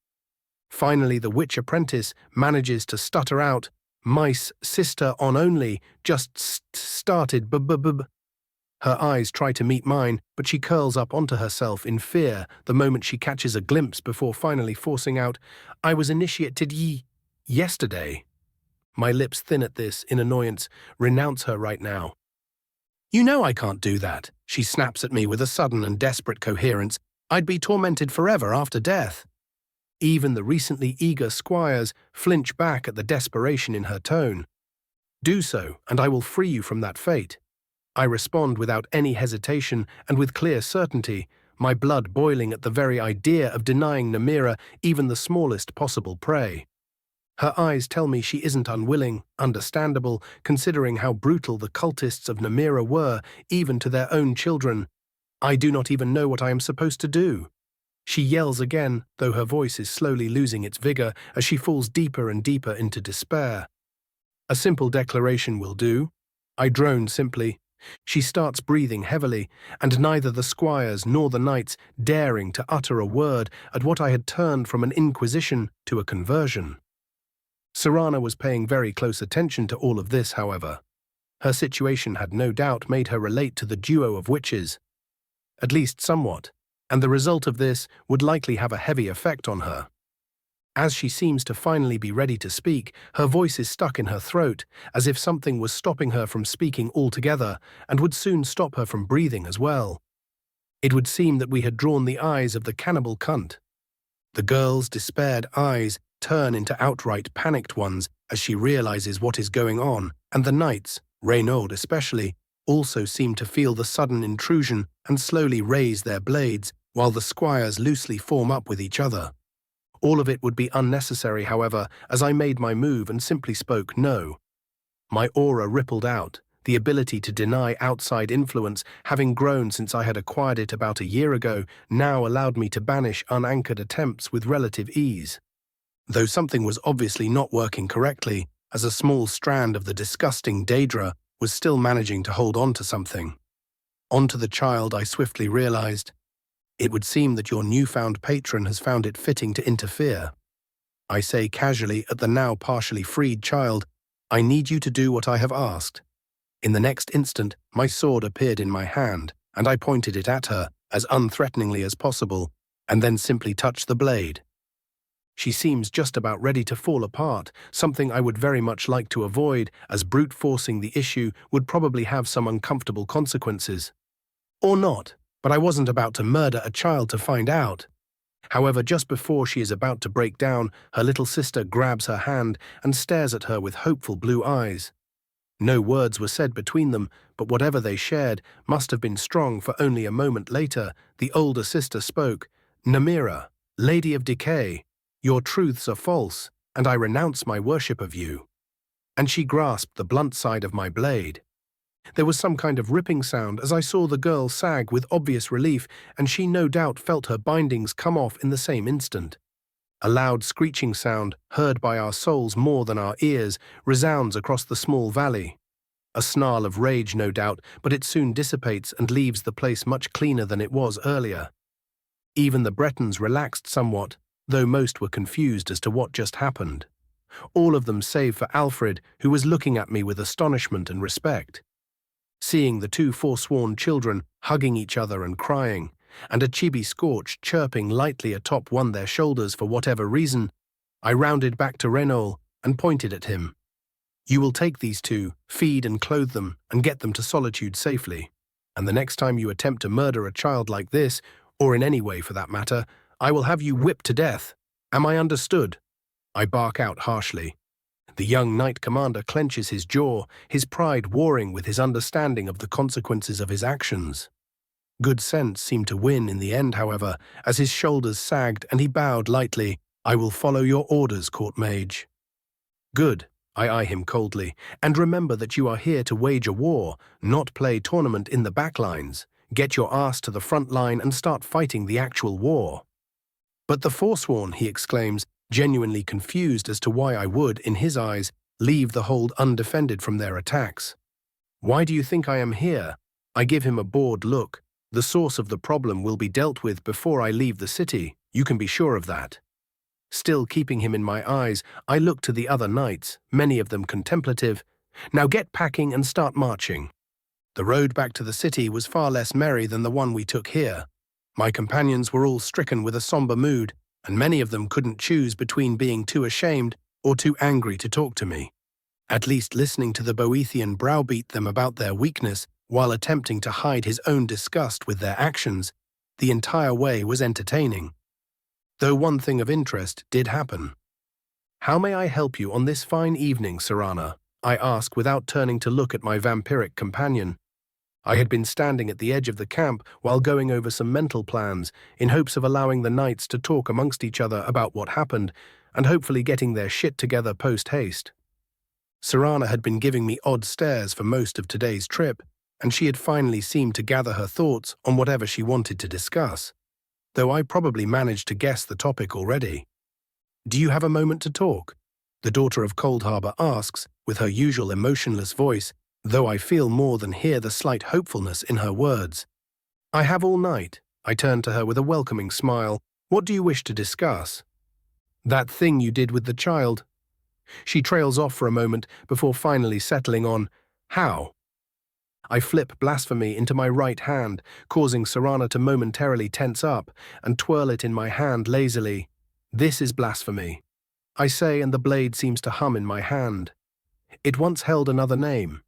Finally, the witch apprentice manages to stutter out, "Mice, sister on only, just started b-b-b-b." Her eyes try to meet mine, but she curls up onto herself in fear the moment she catches a glimpse before finally forcing out, "I was initiated yesterday." My lips thin at this, in annoyance. Renounce her right now. "You know I can't do that," she snaps at me with a sudden and desperate coherence. "I'd be tormented forever after death." Even the recently eager squires flinch back at the desperation in her tone. "Do so, and I will free you from that fate." I respond without any hesitation and with clear certainty, my blood boiling at the very idea of denying Namira even the smallest possible prey. Her eyes tell me she isn't unwilling, understandable, considering how brutal the cultists of Namira were, even to their own children. I do not even know what I am supposed to do. She yells again, though her voice is slowly losing its vigor as she falls deeper and deeper into despair. "A simple declaration will do." I drone simply. She starts breathing heavily, and neither the squires nor the knights daring to utter a word at what I had turned from an inquisition to a conversion. Serana was paying very close attention to all of this, however. Her situation had no doubt made her relate to the duo of witches, at least somewhat, and the result of this would likely have a heavy effect on her. As she seems to finally be ready to speak, her voice is stuck in her throat, as if something was stopping her from speaking altogether and would soon stop her from breathing as well. It would seem that we had drawn the eyes of the cannibal cunt. The girl's despaired eyes turn into outright panicked ones as she realizes what is going on, and the knights, Reinhold especially, also seem to feel the sudden intrusion and slowly raise their blades, while the squires loosely form up with each other. All of it would be unnecessary, however, as I made my move and simply spoke no. My aura rippled out, the ability to deny outside influence, having grown since I had acquired it about a year ago, now allowed me to banish unanchored attempts with relative ease. Though something was obviously not working correctly, as a small strand of the disgusting Daedra was still managing to hold on to something. Onto the child, I swiftly realized. "It would seem that your newfound patron has found it fitting to interfere." I say casually at the now partially freed child, "I need you to do what I have asked." In the next instant, my sword appeared in my hand, and I pointed it at her as unthreateningly as possible, and then simply touched the blade. She seems just about ready to fall apart, something I would very much like to avoid, as brute forcing the issue would probably have some uncomfortable consequences. Or not. But I wasn't about to murder a child to find out. However, just before she is about to break down, her little sister grabs her hand and stares at her with hopeful blue eyes. No words were said between them, but whatever they shared must have been strong, for only a moment later, the older sister spoke. "Namira, Lady of Decay, your truths are false, and I renounce my worship of you." And she grasped the blunt side of my blade. There was some kind of ripping sound as I saw the girl sag with obvious relief, and she no doubt felt her bindings come off in the same instant. A loud screeching sound, heard by our souls more than our ears, resounds across the small valley. A snarl of rage, no doubt, but it soon dissipates and leaves the place much cleaner than it was earlier. Even the Bretons relaxed somewhat, though most were confused as to what just happened. All of them save for Alfred, who was looking at me with astonishment and respect. Seeing the two forsworn children hugging each other and crying, and a chibi scorch chirping lightly atop their shoulders for whatever reason, I rounded back to Reinhold and pointed at him. "You will take these two, feed and clothe them, and get them to solitude safely. And the next time you attempt to murder a child like this, or in any way for that matter, I will have you whipped to death. Am I understood?" I bark out harshly. The young knight commander clenches his jaw, his pride warring with his understanding of the consequences of his actions. Good sense seemed to win in the end, however, as his shoulders sagged and he bowed lightly. "I will follow your orders, court mage." "Good," I eye him coldly, "and remember that you are here to wage a war, not play tournament in the backlines. Get your ass to the front line and start fighting the actual war." "But the Forsworn," he exclaims, genuinely confused as to why I would, in his eyes, leave the hold undefended from their attacks. "Why do you think I am here?" I give him a bored look. "The source of the problem will be dealt with before I leave the city, you can be sure of that." Still keeping him in my eyes, I look to the other knights, many of them contemplative. "Now get packing and start marching." The road back to the city was far less merry than the one we took here. My companions were all stricken with a somber mood, and many of them couldn't choose between being too ashamed or too angry to talk to me. At least listening to the Boethian browbeat them about their weakness while attempting to hide his own disgust with their actions, the entire way was entertaining. Though one thing of interest did happen. "How may I help you on this fine evening, Serana?" I ask without turning to look at my vampiric companion. I had been standing at the edge of the camp while going over some mental plans in hopes of allowing the knights to talk amongst each other about what happened and hopefully getting their shit together post-haste. Serana had been giving me odd stares for most of today's trip, and she had finally seemed to gather her thoughts on whatever she wanted to discuss, though I probably managed to guess the topic already. "Do you have a moment to talk?" the daughter of Cold Harbour asks, with her usual emotionless voice, though I feel more than hear the slight hopefulness in her words. "I have all night." I turn to her with a welcoming smile. "What do you wish to discuss?" "That thing you did with the child." She trails off for a moment before finally settling on, "How?" I flip blasphemy into my right hand, causing Serana to momentarily tense up, and twirl it in my hand lazily. "This is blasphemy," I say, and the blade seems to hum in my hand. "It once held another name."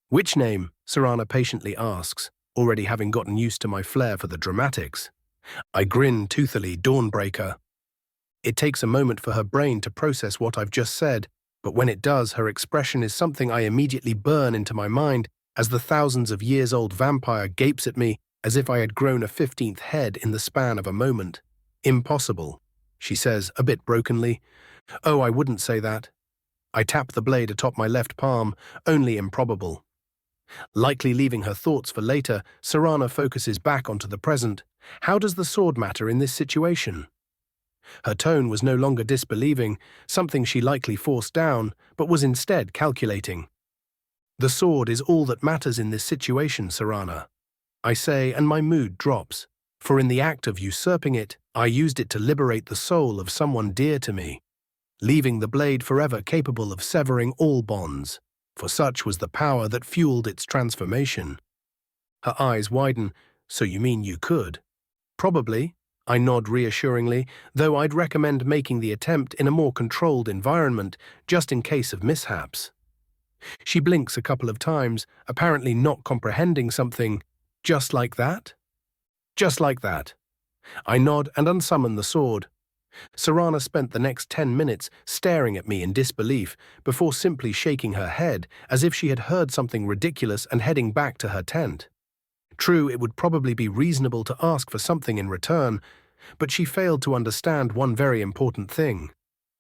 "Which name?" Serana patiently asks, already having gotten used to my flair for the dramatics. I grin toothily, Dawnbreaker. It takes a moment for her brain to process what I've just said, but when it does, her expression is something I immediately burn into my mind as the thousands of years-old vampire gapes at me as if I had grown a 15th head in the span of a moment. "Impossible," she says, a bit brokenly. "Oh, I wouldn't say that." I tap the blade atop my left palm, "Only improbable." Likely leaving her thoughts for later, Serana focuses back onto the present. "How does the sword matter in this situation?" Her tone was no longer disbelieving, something she likely forced down, but was instead calculating. "The sword is all that matters in this situation, Serana," I say, and my mood drops. For in the act of usurping it, I used it to liberate the soul of someone dear to me, leaving the blade forever capable of severing all bonds, for such was the power that fueled its transformation. Her eyes widen. "So you mean you could?" "Probably," I nod reassuringly, though I'd recommend making the attempt in a more controlled environment, just in case of mishaps. She blinks a couple of times, apparently not comprehending something. "Just like that?" "Just like that." I nod and unsummon the sword. Serana spent the next 10 minutes staring at me in disbelief before simply shaking her head as if she had heard something ridiculous and heading back to her tent. True, it would probably be reasonable to ask for something in return, but she failed to understand one very important thing.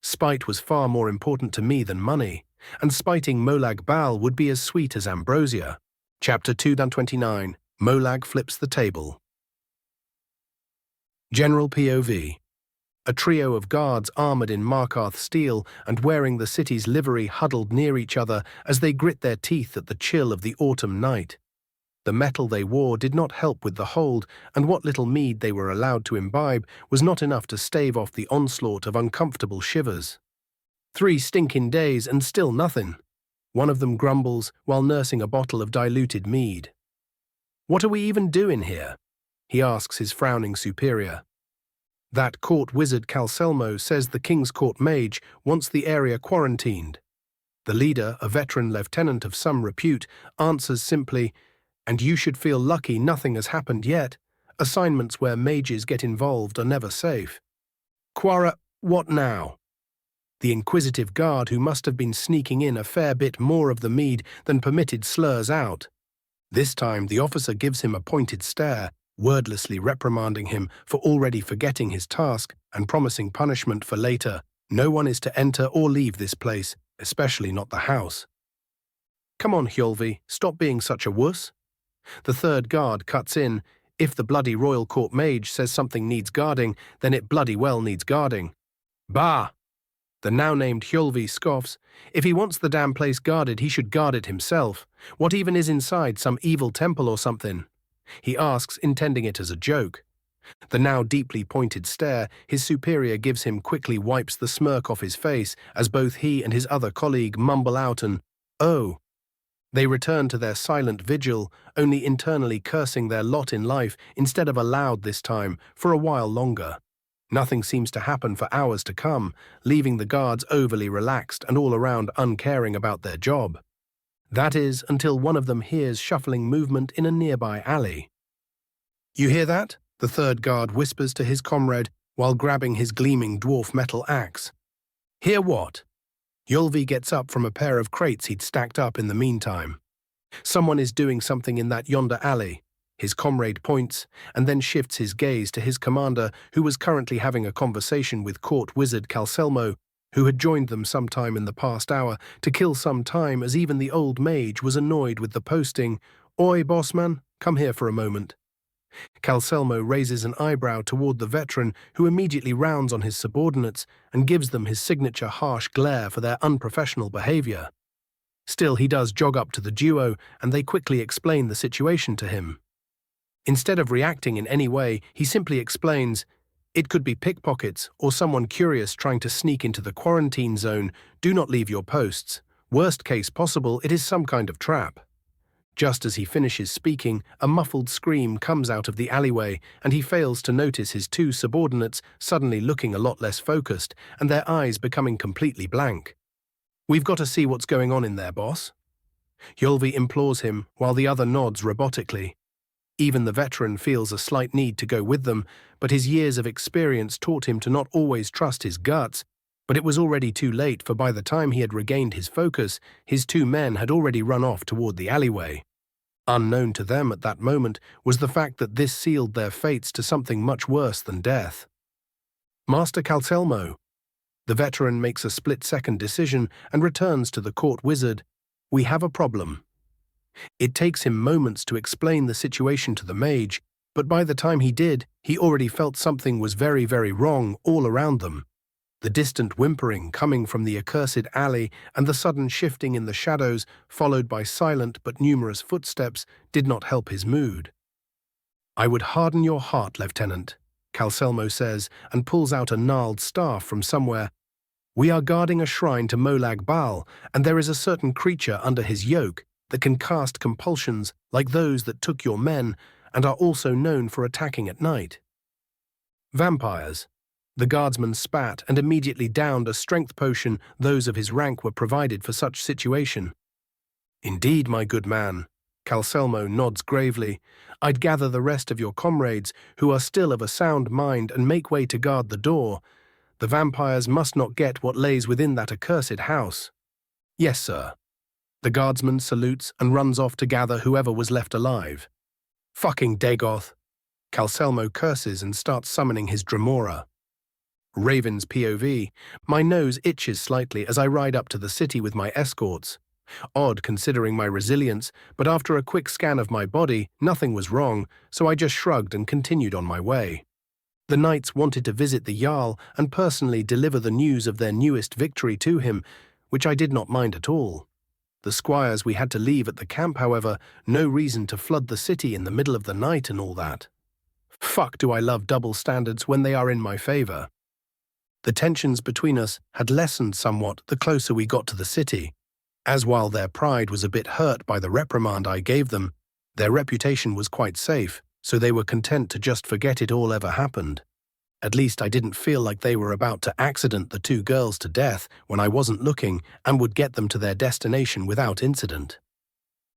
Spite was far more important to me than money, and spiting Molag Bal would be as sweet as ambrosia. Chapter 229. Molag flips the table. General POV. A trio of guards armored in Markarth steel and wearing the city's livery huddled near each other as they grit their teeth at the chill of the autumn night. The metal they wore did not help with the hold, and what little mead they were allowed to imbibe was not enough to stave off the onslaught of uncomfortable shivers. 3 stinking days and still nothing. One of them grumbles while nursing a bottle of diluted mead. "What are we even doing here?" he asks his frowning superior. That court wizard Calselmo says the King's Court mage wants the area quarantined. The leader, a veteran lieutenant of some repute, answers simply, "And you should feel lucky nothing has happened yet. Assignments where mages get involved are never safe." "What now?" the inquisitive guard who must have been sneaking in a fair bit more of the mead than permitted slurs out. This time the officer gives him a pointed stare, wordlessly reprimanding him for already forgetting his task and promising punishment for later. No one is to enter or leave this place, especially not the house. Come on, Hjolvi, stop being such a wuss. The third guard cuts in. If the bloody Royal Court mage says something needs guarding, then it bloody well needs guarding. Bah! The now-named Hjolvi scoffs. If he wants the damn place guarded, he should guard it himself. What even is inside, some evil temple or something? He asks, intending it as a joke. The now deeply pointed stare his superior gives him quickly wipes the smirk off his face as both he and his other colleague mumble out an, "Oh." They return to their silent vigil, only internally cursing their lot in life instead of aloud this time, for a while longer. Nothing seems to happen for hours to come, leaving the guards overly relaxed and all around uncaring about their job. That is, until one of them hears shuffling movement in a nearby alley. "You hear that?" the third guard whispers to his comrade while grabbing his gleaming dwarf metal axe. "Hear what?" Hjolvi gets up from a pair of crates he'd stacked up in the meantime. "Someone is doing something in that yonder alley." His comrade points, and then shifts his gaze to his commander, who was currently having a conversation with court wizard Calcelmo, who had joined them sometime in the past hour to kill some time, as even the old mage was annoyed with the posting. "Oi, bossman, come here for a moment." Calcelmo raises an eyebrow toward the veteran, who immediately rounds on his subordinates and gives them his signature harsh glare for their unprofessional behavior. Still, he does jog up to the duo, and they quickly explain the situation to him. Instead of reacting in any way, he simply explains, "It could be pickpockets or someone curious trying to sneak into the quarantine zone. Do not leave your posts. Worst case possible, it is some kind of trap." Just as he finishes speaking, a muffled scream comes out of the alleyway, and he fails to notice his two subordinates suddenly looking a lot less focused and their eyes becoming completely blank. "We've got to see what's going on in there, boss." Hjolvi implores him, while the other nods robotically. Even the veteran feels a slight need to go with them, but his years of experience taught him to not always trust his guts. But it was already too late, for by the time he had regained his focus, his two men had already run off toward the alleyway. Unknown to them at that moment was the fact that this sealed their fates to something much worse than death. "Master Calcelmo." The veteran makes a split-second decision and returns to the court wizard. "We have a problem." It takes him moments to explain the situation to the mage, but by the time he did, he already felt something was very, very wrong all around them. The distant whimpering coming from the accursed alley and the sudden shifting in the shadows, followed by silent but numerous footsteps, did not help his mood. "I would harden your heart, Lieutenant," Calcelmo says, and pulls out a gnarled staff from somewhere. "We are guarding a shrine to Molag Bal, and there is a certain creature under his yoke that can cast compulsions like those that took your men and are also known for attacking at night." "Vampires." The guardsman spat and immediately downed a strength potion those of his rank were provided for such situation. "Indeed, my good man." Calcelmo nods gravely. "I'd gather the rest of your comrades, who are still of a sound mind, and make way to guard the door. The vampires must not get what lays within that accursed house." "Yes, sir." The guardsman salutes and runs off to gather whoever was left alive. "Fucking Dagoth." Calcelmo curses and starts summoning his Dremora. Raven's POV. My nose itches slightly as I ride up to the city with my escorts. Odd considering my resilience, but after a quick scan of my body, nothing was wrong, so I just shrugged and continued on my way. The knights wanted to visit the Jarl and personally deliver the news of their newest victory to him, which I did not mind at all. The squires we had to leave at the camp, however, no reason to flood the city in the middle of the night and all that. Fuck do I love double standards when they are in my favor. The tensions between us had lessened somewhat the closer we got to the city, as while their pride was a bit hurt by the reprimand I gave them, their reputation was quite safe, so they were content to just forget it all ever happened. At least I didn't feel like they were about to accident the two girls to death when I wasn't looking and would get them to their destination without incident.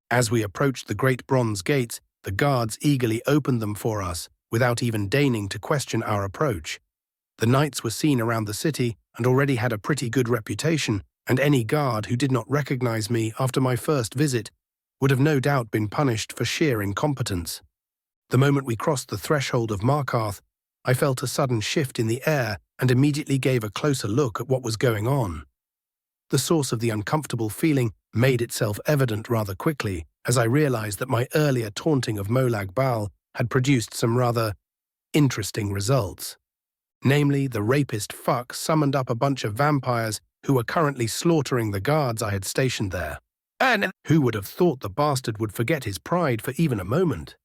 As we approached the great bronze gates, the guards eagerly opened them for us, without even deigning to question our approach. The knights were seen around the city and already had a pretty good reputation, and any guard who did not recognize me after my first visit would have no doubt been punished for sheer incompetence. The moment we crossed the threshold of Markarth, I felt a sudden shift in the air and immediately gave a closer look at what was going on. The source of the uncomfortable feeling made itself evident rather quickly as I realized that my earlier taunting of Molag Bal had produced some rather interesting results. Namely, the rapist fuck summoned up a bunch of vampires who were currently slaughtering the guards I had stationed there. And who would have thought the bastard would forget his pride for even a moment?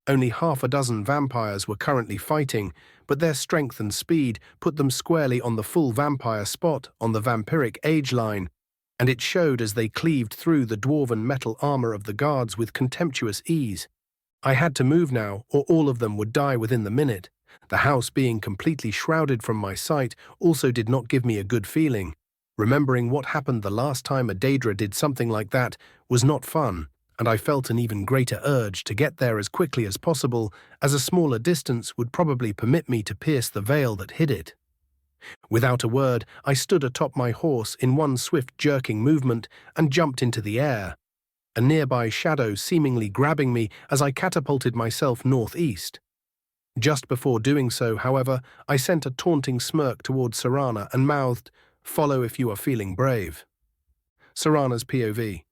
Only half a dozen vampires were currently fighting, but their strength and speed put them squarely on the full vampire spot on the vampiric age line, and it showed as they cleaved through the dwarven metal armor of the guards with contemptuous ease. I had to move now, or all of them would die within the minute. The house being completely shrouded from my sight also did not give me a good feeling. Remembering what happened the last time a Daedra did something like that was not fun, and I felt an even greater urge to get there as quickly as possible, as a smaller distance would probably permit me to pierce the veil that hid it. Without a word, I stood atop my horse in one swift jerking movement and jumped into the air, a nearby shadow seemingly grabbing me as I catapulted myself northeast. Just before doing so, however, I sent a taunting smirk towards Serana and mouthed, "Follow if you are feeling brave." Serana's POV.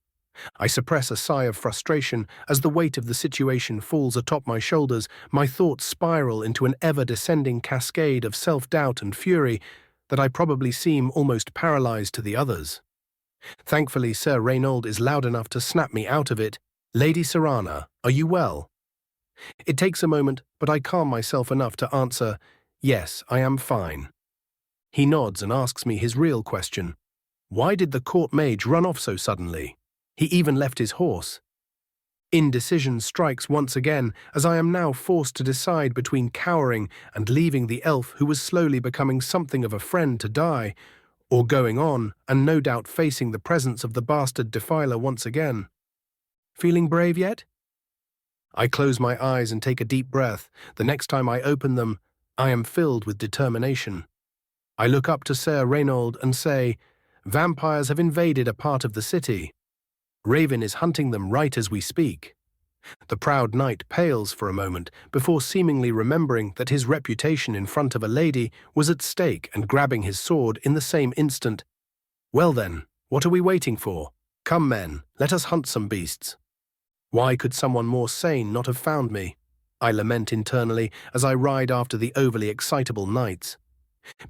I suppress a sigh of frustration as the weight of the situation falls atop my shoulders. My thoughts spiral into an ever-descending cascade of self-doubt and fury that I probably seem almost paralyzed to the others. Thankfully, Sir Reinhold is loud enough to snap me out of it. "Lady Serana, are you well?" It takes a moment, but I calm myself enough to answer, "Yes, I am fine." He nods and asks me his real question. Why did the court mage run off so suddenly? He even left his horse. Indecision strikes once again, as I am now forced to decide between cowering and leaving the elf who was slowly becoming something of a friend to die, or going on and no doubt facing the presence of the bastard defiler once again. Feeling brave yet? I close my eyes and take a deep breath. The next time I open them, I am filled with determination. I look up to Sir Reinhold and say, "Vampires have invaded a part of the city. Raven is hunting them right as we speak." The proud knight pales for a moment before seemingly remembering that his reputation in front of a lady was at stake and grabbing his sword in the same instant. "Well then, what are we waiting for? Come men, let us hunt some beasts." Why could someone more sane not have found me? I lament internally as I ride after the overly excitable knights.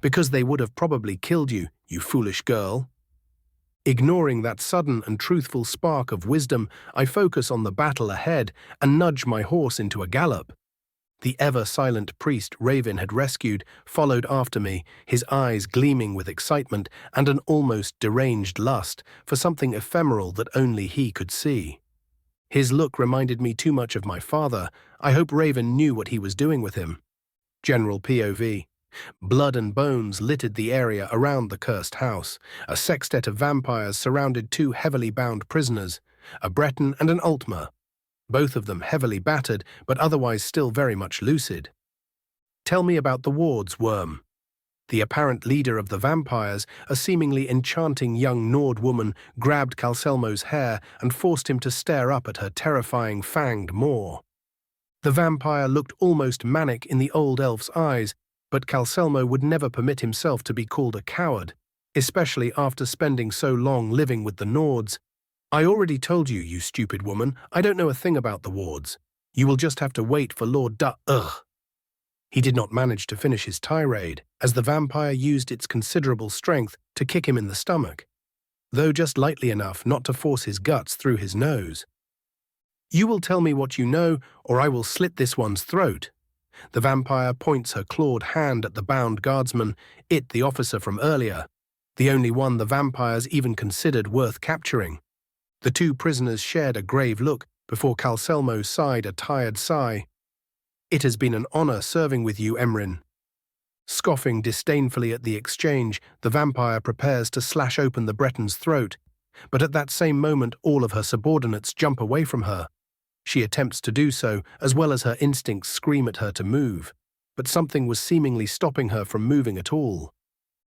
Because they would have probably killed you, you foolish girl. Ignoring that sudden and truthful spark of wisdom, I focus on the battle ahead and nudge my horse into a gallop. The ever-silent priest Raven had rescued followed after me, his eyes gleaming with excitement and an almost deranged lust for something ephemeral that only he could see. His look reminded me too much of my father. I hope Raven knew what he was doing with him. General POV. Blood and bones littered the area around the cursed house. A sextet of vampires surrounded two heavily bound prisoners, a Breton and an Altmer, both of them heavily battered but otherwise still very much lucid. "Tell me about the wards, Worm." The apparent leader of the vampires, a seemingly enchanting young Nord woman, grabbed Calcelmo's hair and forced him to stare up at her terrifying fanged maw. The vampire looked almost manic in the old elf's eyes, but Calcelmo would never permit himself to be called a coward, especially after spending so long living with the Nords. "I already told you, you stupid woman, I don't know a thing about the wards. You will just have to wait for Lord He did not manage to finish his tirade, as the vampire used its considerable strength to kick him in the stomach, though just lightly enough not to force his guts through his nose. "You will tell me what you know, or I will slit this one's throat." The vampire points her clawed hand at the bound guardsman, the officer from earlier, the only one the vampires even considered worth capturing. The two prisoners shared a grave look before Calcelmo sighed a tired sigh. "It has been an honor serving with you, Emrin." Scoffing disdainfully at the exchange, the vampire prepares to slash open the Breton's throat, but at that same moment all of her subordinates jump away from her. She attempts to do so, as well as her instincts scream at her to move. but something was seemingly stopping her from moving at all.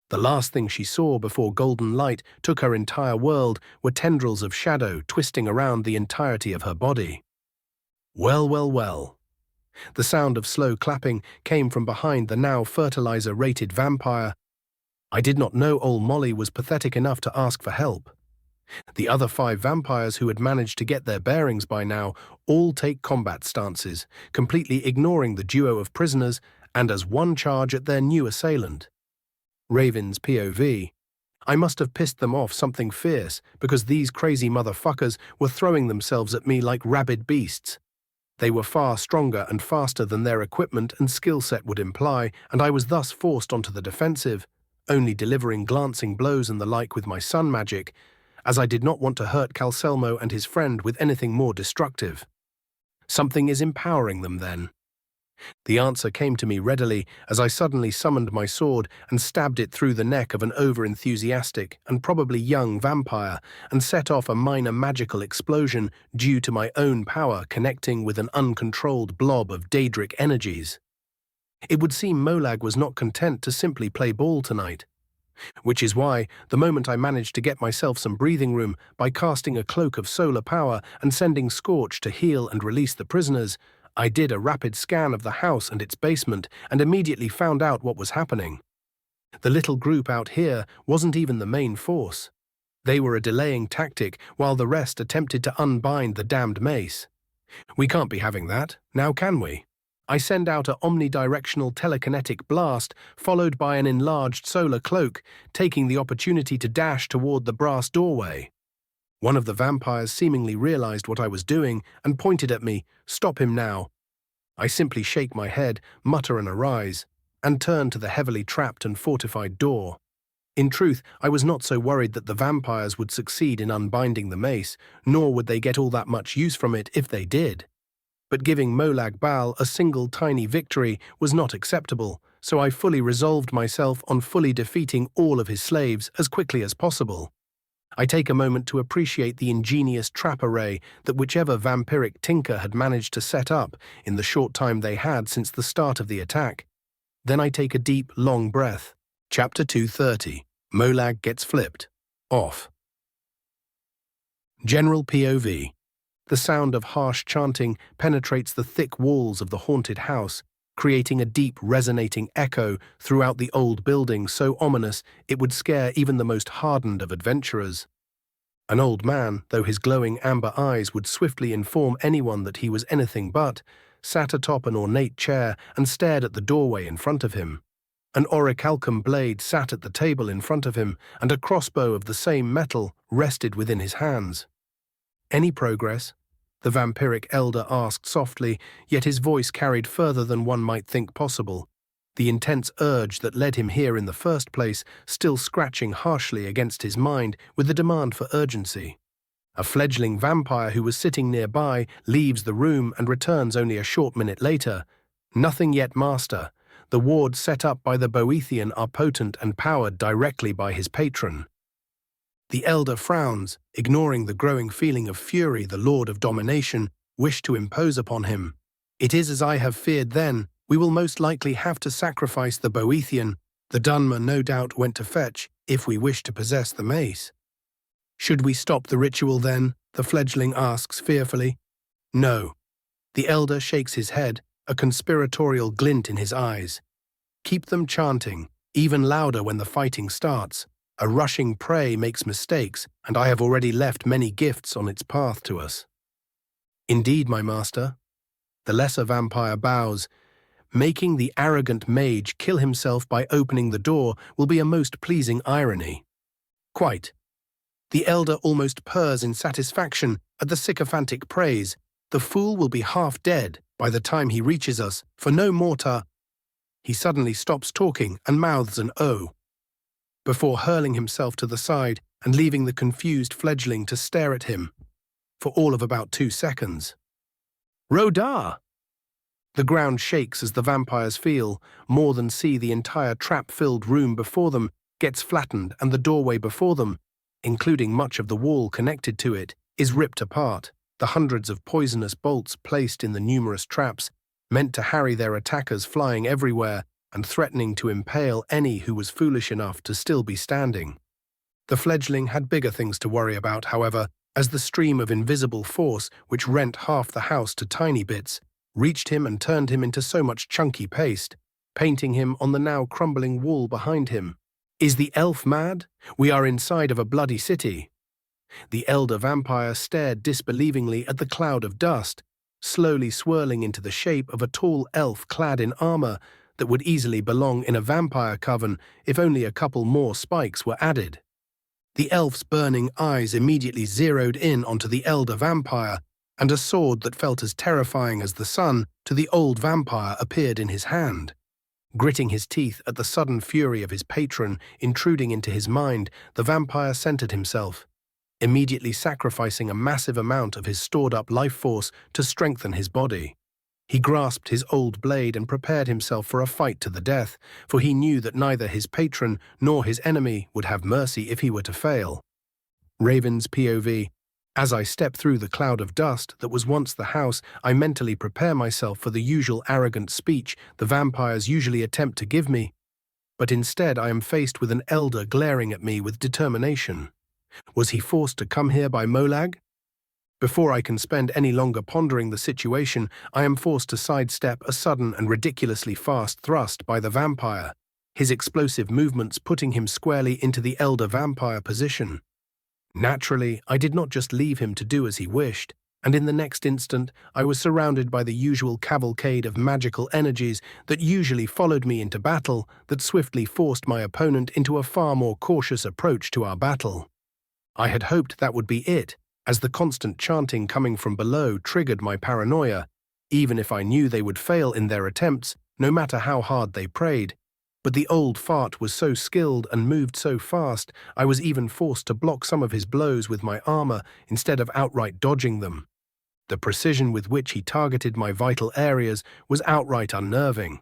The last thing she saw before golden light took her entire world were tendrils of shadow twisting around the entirety of her body. Well, well, well. The sound of slow clapping came from behind the now fertilizer-rated vampire. I did not know old Molly was pathetic enough to ask for help. The other 5 vampires who had managed to get their bearings by now all take combat stances, completely ignoring the duo of prisoners and as one charge at their new assailant. Raven's POV. I must have pissed them off something fierce because these crazy motherfuckers were throwing themselves at me like rabid beasts. They were far stronger and faster than their equipment and skill set would imply, and I was thus forced onto the defensive, only delivering glancing blows and the like with my sun magic, as I did not want to hurt Calcelmo and his friend with anything more destructive. Something is empowering them then. The answer came to me readily as I suddenly summoned my sword and stabbed it through the neck of an over-enthusiastic and probably young vampire and set off a minor magical explosion due to my own power connecting with an uncontrolled blob of Daedric energies. It would seem Molag was not content to simply play ball tonight, which is why, the moment I managed to get myself some breathing room by casting a cloak of solar power and sending Scorch to heal and release the prisoners, I did a rapid scan of the house and its basement and immediately found out what was happening. The little group out here wasn't even the main force. They were a delaying tactic while the rest attempted to unbind the damned mace. We can't be having that, now can we? I send out a omnidirectional telekinetic blast followed by an enlarged solar cloak, taking the opportunity to dash toward the brass doorway. One of the vampires seemingly realized what I was doing and pointed at me, "Stop him now." I simply shake my head, mutter an arise, and turn to the heavily trapped and fortified door. In truth, I was not so worried that the vampires would succeed in unbinding the mace, nor would they get all that much use from it if they did. But giving Molag Bal a single tiny victory was not acceptable, so I fully resolved myself on fully defeating all of his slaves as quickly as possible. I take a moment to appreciate the ingenious trap array that whichever vampiric tinker had managed to set up in the short time they had since the start of the attack. Then I take a deep, long breath. Chapter 230. Molag gets flipped. Off. General POV. The sound of harsh chanting penetrates the thick walls of the haunted house, creating a deep, resonating echo throughout the old building so ominous it would scare even the most hardened of adventurers. An old man, though his glowing amber eyes would swiftly inform anyone that he was anything but, sat atop an ornate chair and stared at the doorway in front of him. An orichalcum blade sat at the table in front of him, and a crossbow of the same metal rested within his hands. "Any progress?" the vampiric elder asked softly, yet his voice carried further than one might think possible, the intense urge that led him here in the first place still scratching harshly against his mind with the demand for urgency. A fledgling vampire who was sitting nearby leaves the room and returns only a short minute later. "Nothing yet, master. The wards set up by the Boethian are potent and powered directly by his patron." The elder frowns, ignoring the growing feeling of fury the Lord of Domination wished to impose upon him. "It is as I have feared then. We will most likely have to sacrifice the Boethian. The Dunmer no doubt went to fetch, if we wish to possess the mace." "Should we stop the ritual then?" the fledgling asks fearfully. "No." The elder shakes his head, a conspiratorial glint in his eyes. "Keep them chanting, even louder when the fighting starts. A rushing prey makes mistakes, and I have already left many gifts on its path to us." "Indeed, my master." The lesser vampire bows. "Making the arrogant mage kill himself by opening the door will be a most pleasing irony." "Quite." The elder almost purrs in satisfaction at the sycophantic praise. "The fool will be half dead by the time he reaches us, for no mortar—" He suddenly stops talking and mouths an "oh," before hurling himself to the side and leaving the confused fledgling to stare at him for all of about 2 seconds. "Rodar!" The ground shakes as the vampires feel, more than see the entire trap-filled room before them gets flattened and the doorway before them, including much of the wall connected to it, is ripped apart. The hundreds of poisonous bolts placed in the numerous traps meant to harry their attackers flying everywhere and threatening to impale any who was foolish enough to still be standing. The fledgling had bigger things to worry about, however, as the stream of invisible force, which rent half the house to tiny bits, reached him and turned him into so much chunky paste, painting him on the now crumbling wall behind him. Is the elf mad? We are inside of a bloody city. The elder vampire stared disbelievingly at the cloud of dust, slowly swirling into the shape of a tall elf clad in armor that would easily belong in a vampire coven if only a couple more spikes were added. The elf's burning eyes immediately zeroed in onto the elder vampire, and a sword that felt as terrifying as the sun to the old vampire appeared in his hand. Gritting his teeth at the sudden fury of his patron intruding into his mind, the vampire centered himself, immediately sacrificing a massive amount of his stored-up life force to strengthen his body. He grasped his old blade and prepared himself for a fight to the death, for he knew that neither his patron nor his enemy would have mercy if he were to fail. Raven's POV. As I step through the cloud of dust that was once the house, I mentally prepare myself for the usual arrogant speech the vampires usually attempt to give me. But instead I am faced with an elder glaring at me with determination. Was he forced to come here by Molag? Before I can spend any longer pondering the situation, I am forced to sidestep a sudden and ridiculously fast thrust by the vampire, his explosive movements putting him squarely into the elder vampire position. Naturally, I did not just leave him to do as he wished, and in the next instant I was surrounded by the usual cavalcade of magical energies that usually followed me into battle that swiftly forced my opponent into a far more cautious approach to our battle. I had hoped that would be it, as the constant chanting coming from below triggered my paranoia, even if I knew they would fail in their attempts, no matter how hard they prayed. But the old fart was so skilled and moved so fast, I was even forced to block some of his blows with my armor instead of outright dodging them. The precision with which he targeted my vital areas was outright unnerving.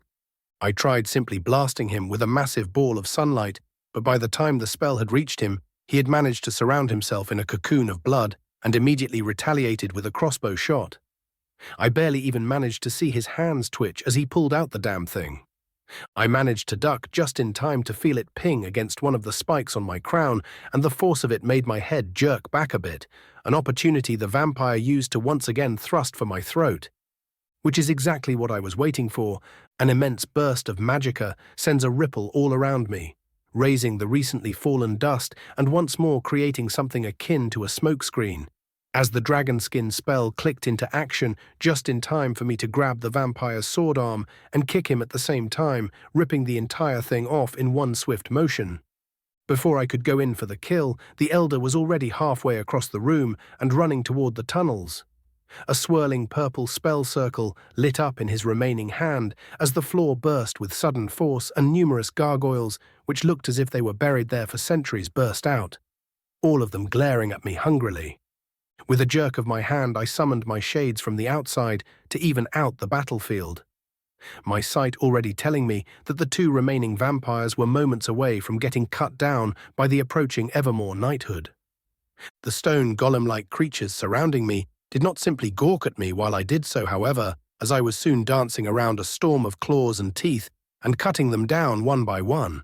I tried simply blasting him with a massive ball of sunlight, but by the time the spell had reached him, he had managed to surround himself in a cocoon of blood and immediately retaliated with a crossbow shot. I barely even managed to see his hands twitch as he pulled out the damn thing. I managed to duck just in time to feel it ping against one of the spikes on my crown, and the force of it made my head jerk back a bit, an opportunity the vampire used to once again thrust for my throat. Which is exactly what I was waiting for. An immense burst of magicka sends a ripple all around me, raising the recently fallen dust and once more creating something akin to a smokescreen, as the dragon skin spell clicked into action just in time for me to grab the vampire's sword arm and kick him at the same time, ripping the entire thing off in one swift motion. Before I could go in for the kill, the elder was already halfway across the room and running toward the tunnels. A swirling purple spell circle lit up in his remaining hand as the floor burst with sudden force and numerous gargoyles, which looked as if they were buried there for centuries, burst out, all of them glaring at me hungrily. With a jerk of my hand, I summoned my shades from the outside to even out the battlefield, my sight already telling me that the two remaining vampires were moments away from getting cut down by the approaching Evermore knighthood. The stone golem-like creatures surrounding me did not simply gawk at me while I did so, however, as I was soon dancing around a storm of claws and teeth and cutting them down one by one.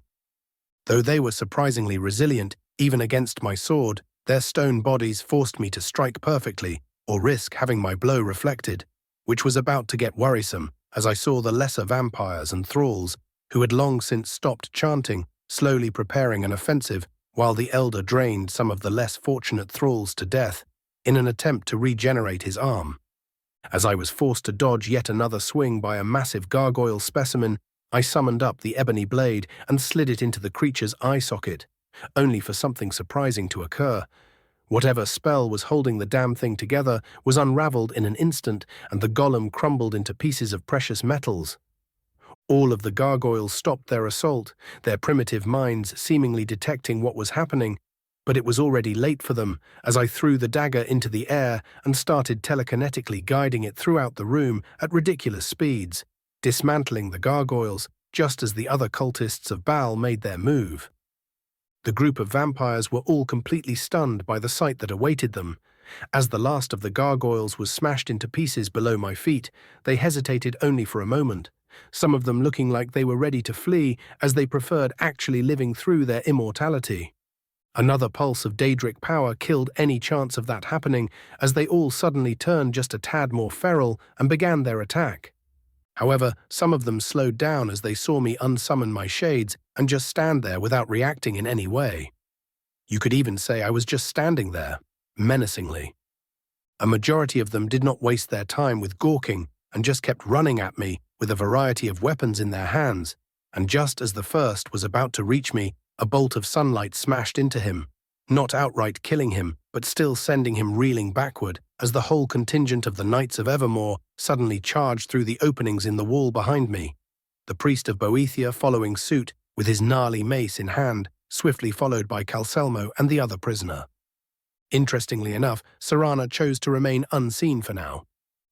Though they were surprisingly resilient, even against my sword, their stone bodies forced me to strike perfectly or risk having my blow reflected, which was about to get worrisome as I saw the lesser vampires and thralls, who had long since stopped chanting, slowly preparing an offensive, while the elder drained some of the less fortunate thralls to death in an attempt to regenerate his arm. As I was forced to dodge yet another swing by a massive gargoyle specimen, I summoned up the ebony blade and slid it into the creature's eye socket, only for something surprising to occur. Whatever spell was holding the damn thing together was unraveled in an instant, and the golem crumbled into pieces of precious metals. All of the gargoyles stopped their assault, their primitive minds seemingly detecting what was happening, but it was already late for them, as I threw the dagger into the air and started telekinetically guiding it throughout the room at ridiculous speeds, dismantling the gargoyles just as the other cultists of Baal made their move. The group of vampires were all completely stunned by the sight that awaited them, As the last of the gargoyles was smashed into pieces below my feet, they hesitated only for a moment, some of them looking like they were ready to flee as they preferred actually living through their immortality. Another pulse of Daedric power killed any chance of that happening as they all suddenly turned just a tad more feral and began their attack. However, some of them slowed down as they saw me unsummon my shades and just stand there without reacting in any way. You could even say I was just standing there, menacingly. A majority of them did not waste their time with gawking and just kept running at me with a variety of weapons in their hands, and just as the first was about to reach me, a bolt of sunlight smashed into him, not outright killing him, but still sending him reeling backward as the whole contingent of the Knights of Evermore suddenly charged through the openings in the wall behind me, the priest of Boethia following suit with his gnarly mace in hand, swiftly followed by Calcelmo and the other prisoner. Interestingly enough, Serana chose to remain unseen for now.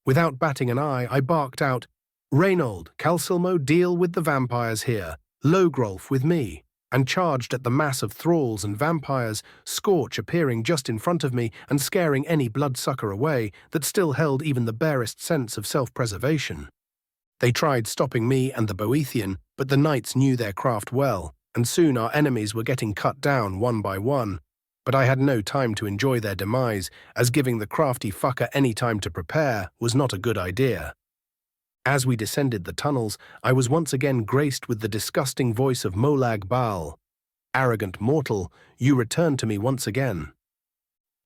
Without batting an eye, I barked out, "Reinhold, Calcelmo, deal with the vampires here, Logrolf with me," and charged at the mass of thralls and vampires, Scorch appearing just in front of me and scaring any bloodsucker away that still held even the barest sense of self-preservation. They tried stopping me and the Boethian, but the knights knew their craft well, and soon our enemies were getting cut down one by one. But I had no time to enjoy their demise, as giving the crafty fucker any time to prepare was not a good idea. As we descended the tunnels, I was once again graced with the disgusting voice of Molag Bal. "Arrogant mortal, you return to me once again."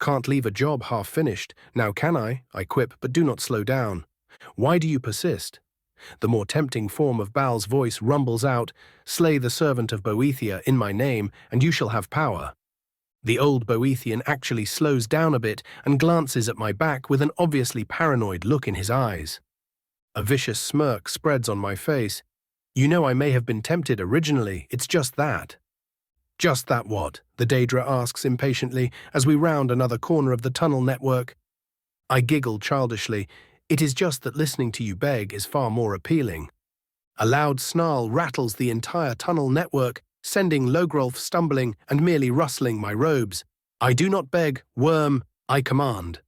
"Can't leave a job half-finished, now can I?" I quip, but do not slow down. "Why do you persist?" The more tempting form of Bal's voice rumbles out, "Slay the servant of Boethia in my name, and you shall have power." The old Boethian actually slows down a bit and glances at my back with an obviously paranoid look in his eyes. A vicious smirk spreads on my face. "You know I may have been tempted originally, it's just that." "Just that what?" the Daedra asks impatiently as we round another corner of the tunnel network. I giggle childishly. "It is just that listening to you beg is far more appealing." A loud snarl rattles the entire tunnel network, sending Logrolf stumbling and merely rustling my robes. "I do not beg, worm, I command."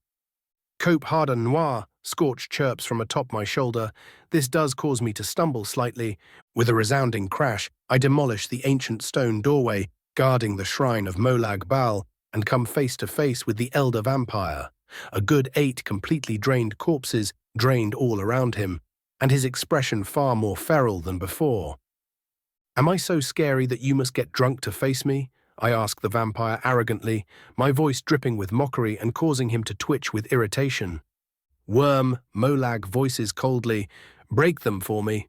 "Cope harder noir," Scorch chirps from atop my shoulder. This does cause me to stumble slightly. With a resounding crash, I demolish the ancient stone doorway, guarding the shrine of Molag Bal, and come face to face with the elder vampire. A good 8 completely drained corpses drained all around him, and his expression far more feral than before. "Am I so scary that you must get drunk to face me?" I ask the vampire arrogantly, my voice dripping with mockery and causing him to twitch with irritation. "Worm," Molag voices coldly, "break them for me."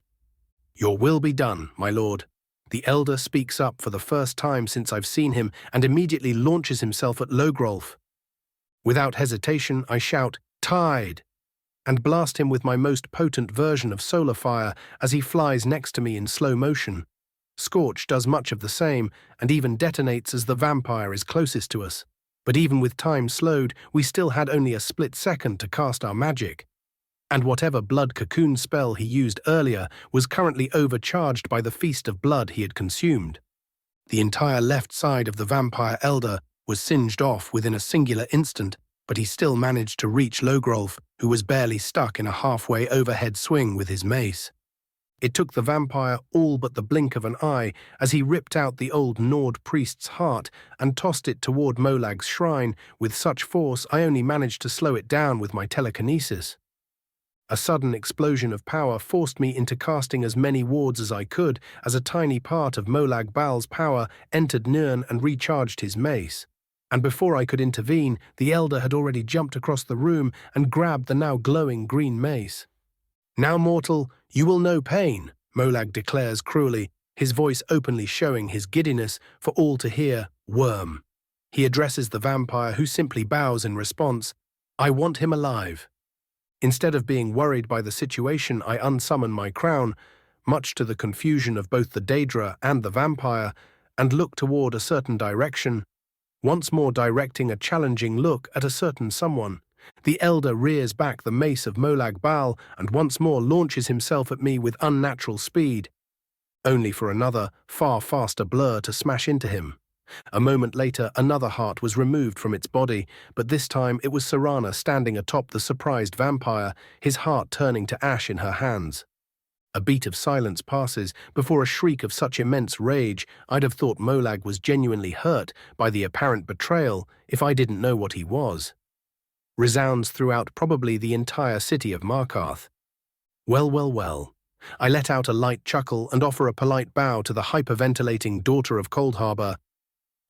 "Your will be done, my lord." The elder speaks up for the first time since I've seen him and immediately launches himself at Logrolf. Without hesitation, I shout, "Tide!" and blast him with my most potent version of solar fire as he flies next to me in slow motion. Scorch does much of the same and even detonates as the vampire is closest to us. But even with time slowed, we still had only a split second to cast our magic. And whatever blood cocoon spell he used earlier was currently overcharged by the feast of blood he had consumed. The entire left side of the vampire elder was singed off within a singular instant, but he still managed to reach Logrolf, who was barely stuck in a halfway overhead swing with his mace. It took the vampire all but the blink of an eye as he ripped out the old Nord priest's heart and tossed it toward Molag's shrine with such force I only managed to slow it down with my telekinesis. A sudden explosion of power forced me into casting as many wards as I could as a tiny part of Molag Bal's power entered Nirn and recharged his mace. And before I could intervene, the elder had already jumped across the room and grabbed the now glowing green mace. "Now, mortal, you will know pain," Molag declares cruelly, his voice openly showing his giddiness for all to hear. "Worm." He addresses the vampire, who simply bows in response. "I want him alive." Instead of being worried by the situation, I unsummon my crown, much to the confusion of both the Daedra and the vampire, and look toward a certain direction, once more directing a challenging look at a certain someone. The elder rears back the mace of Molag Bal and once more launches himself at me with unnatural speed, only for another, far faster blur to smash into him. A moment later, another heart was removed from its body, but this time it was Serana standing atop the surprised vampire, his heart turning to ash in her hands. A beat of silence passes before a shriek of such immense rage I'd have thought Molag was genuinely hurt by the apparent betrayal if I didn't know what he was. Resounds throughout probably the entire city of Markarth. Well, well, well. I let out a light chuckle and offer a polite bow to the hyperventilating daughter of Cold Harbor.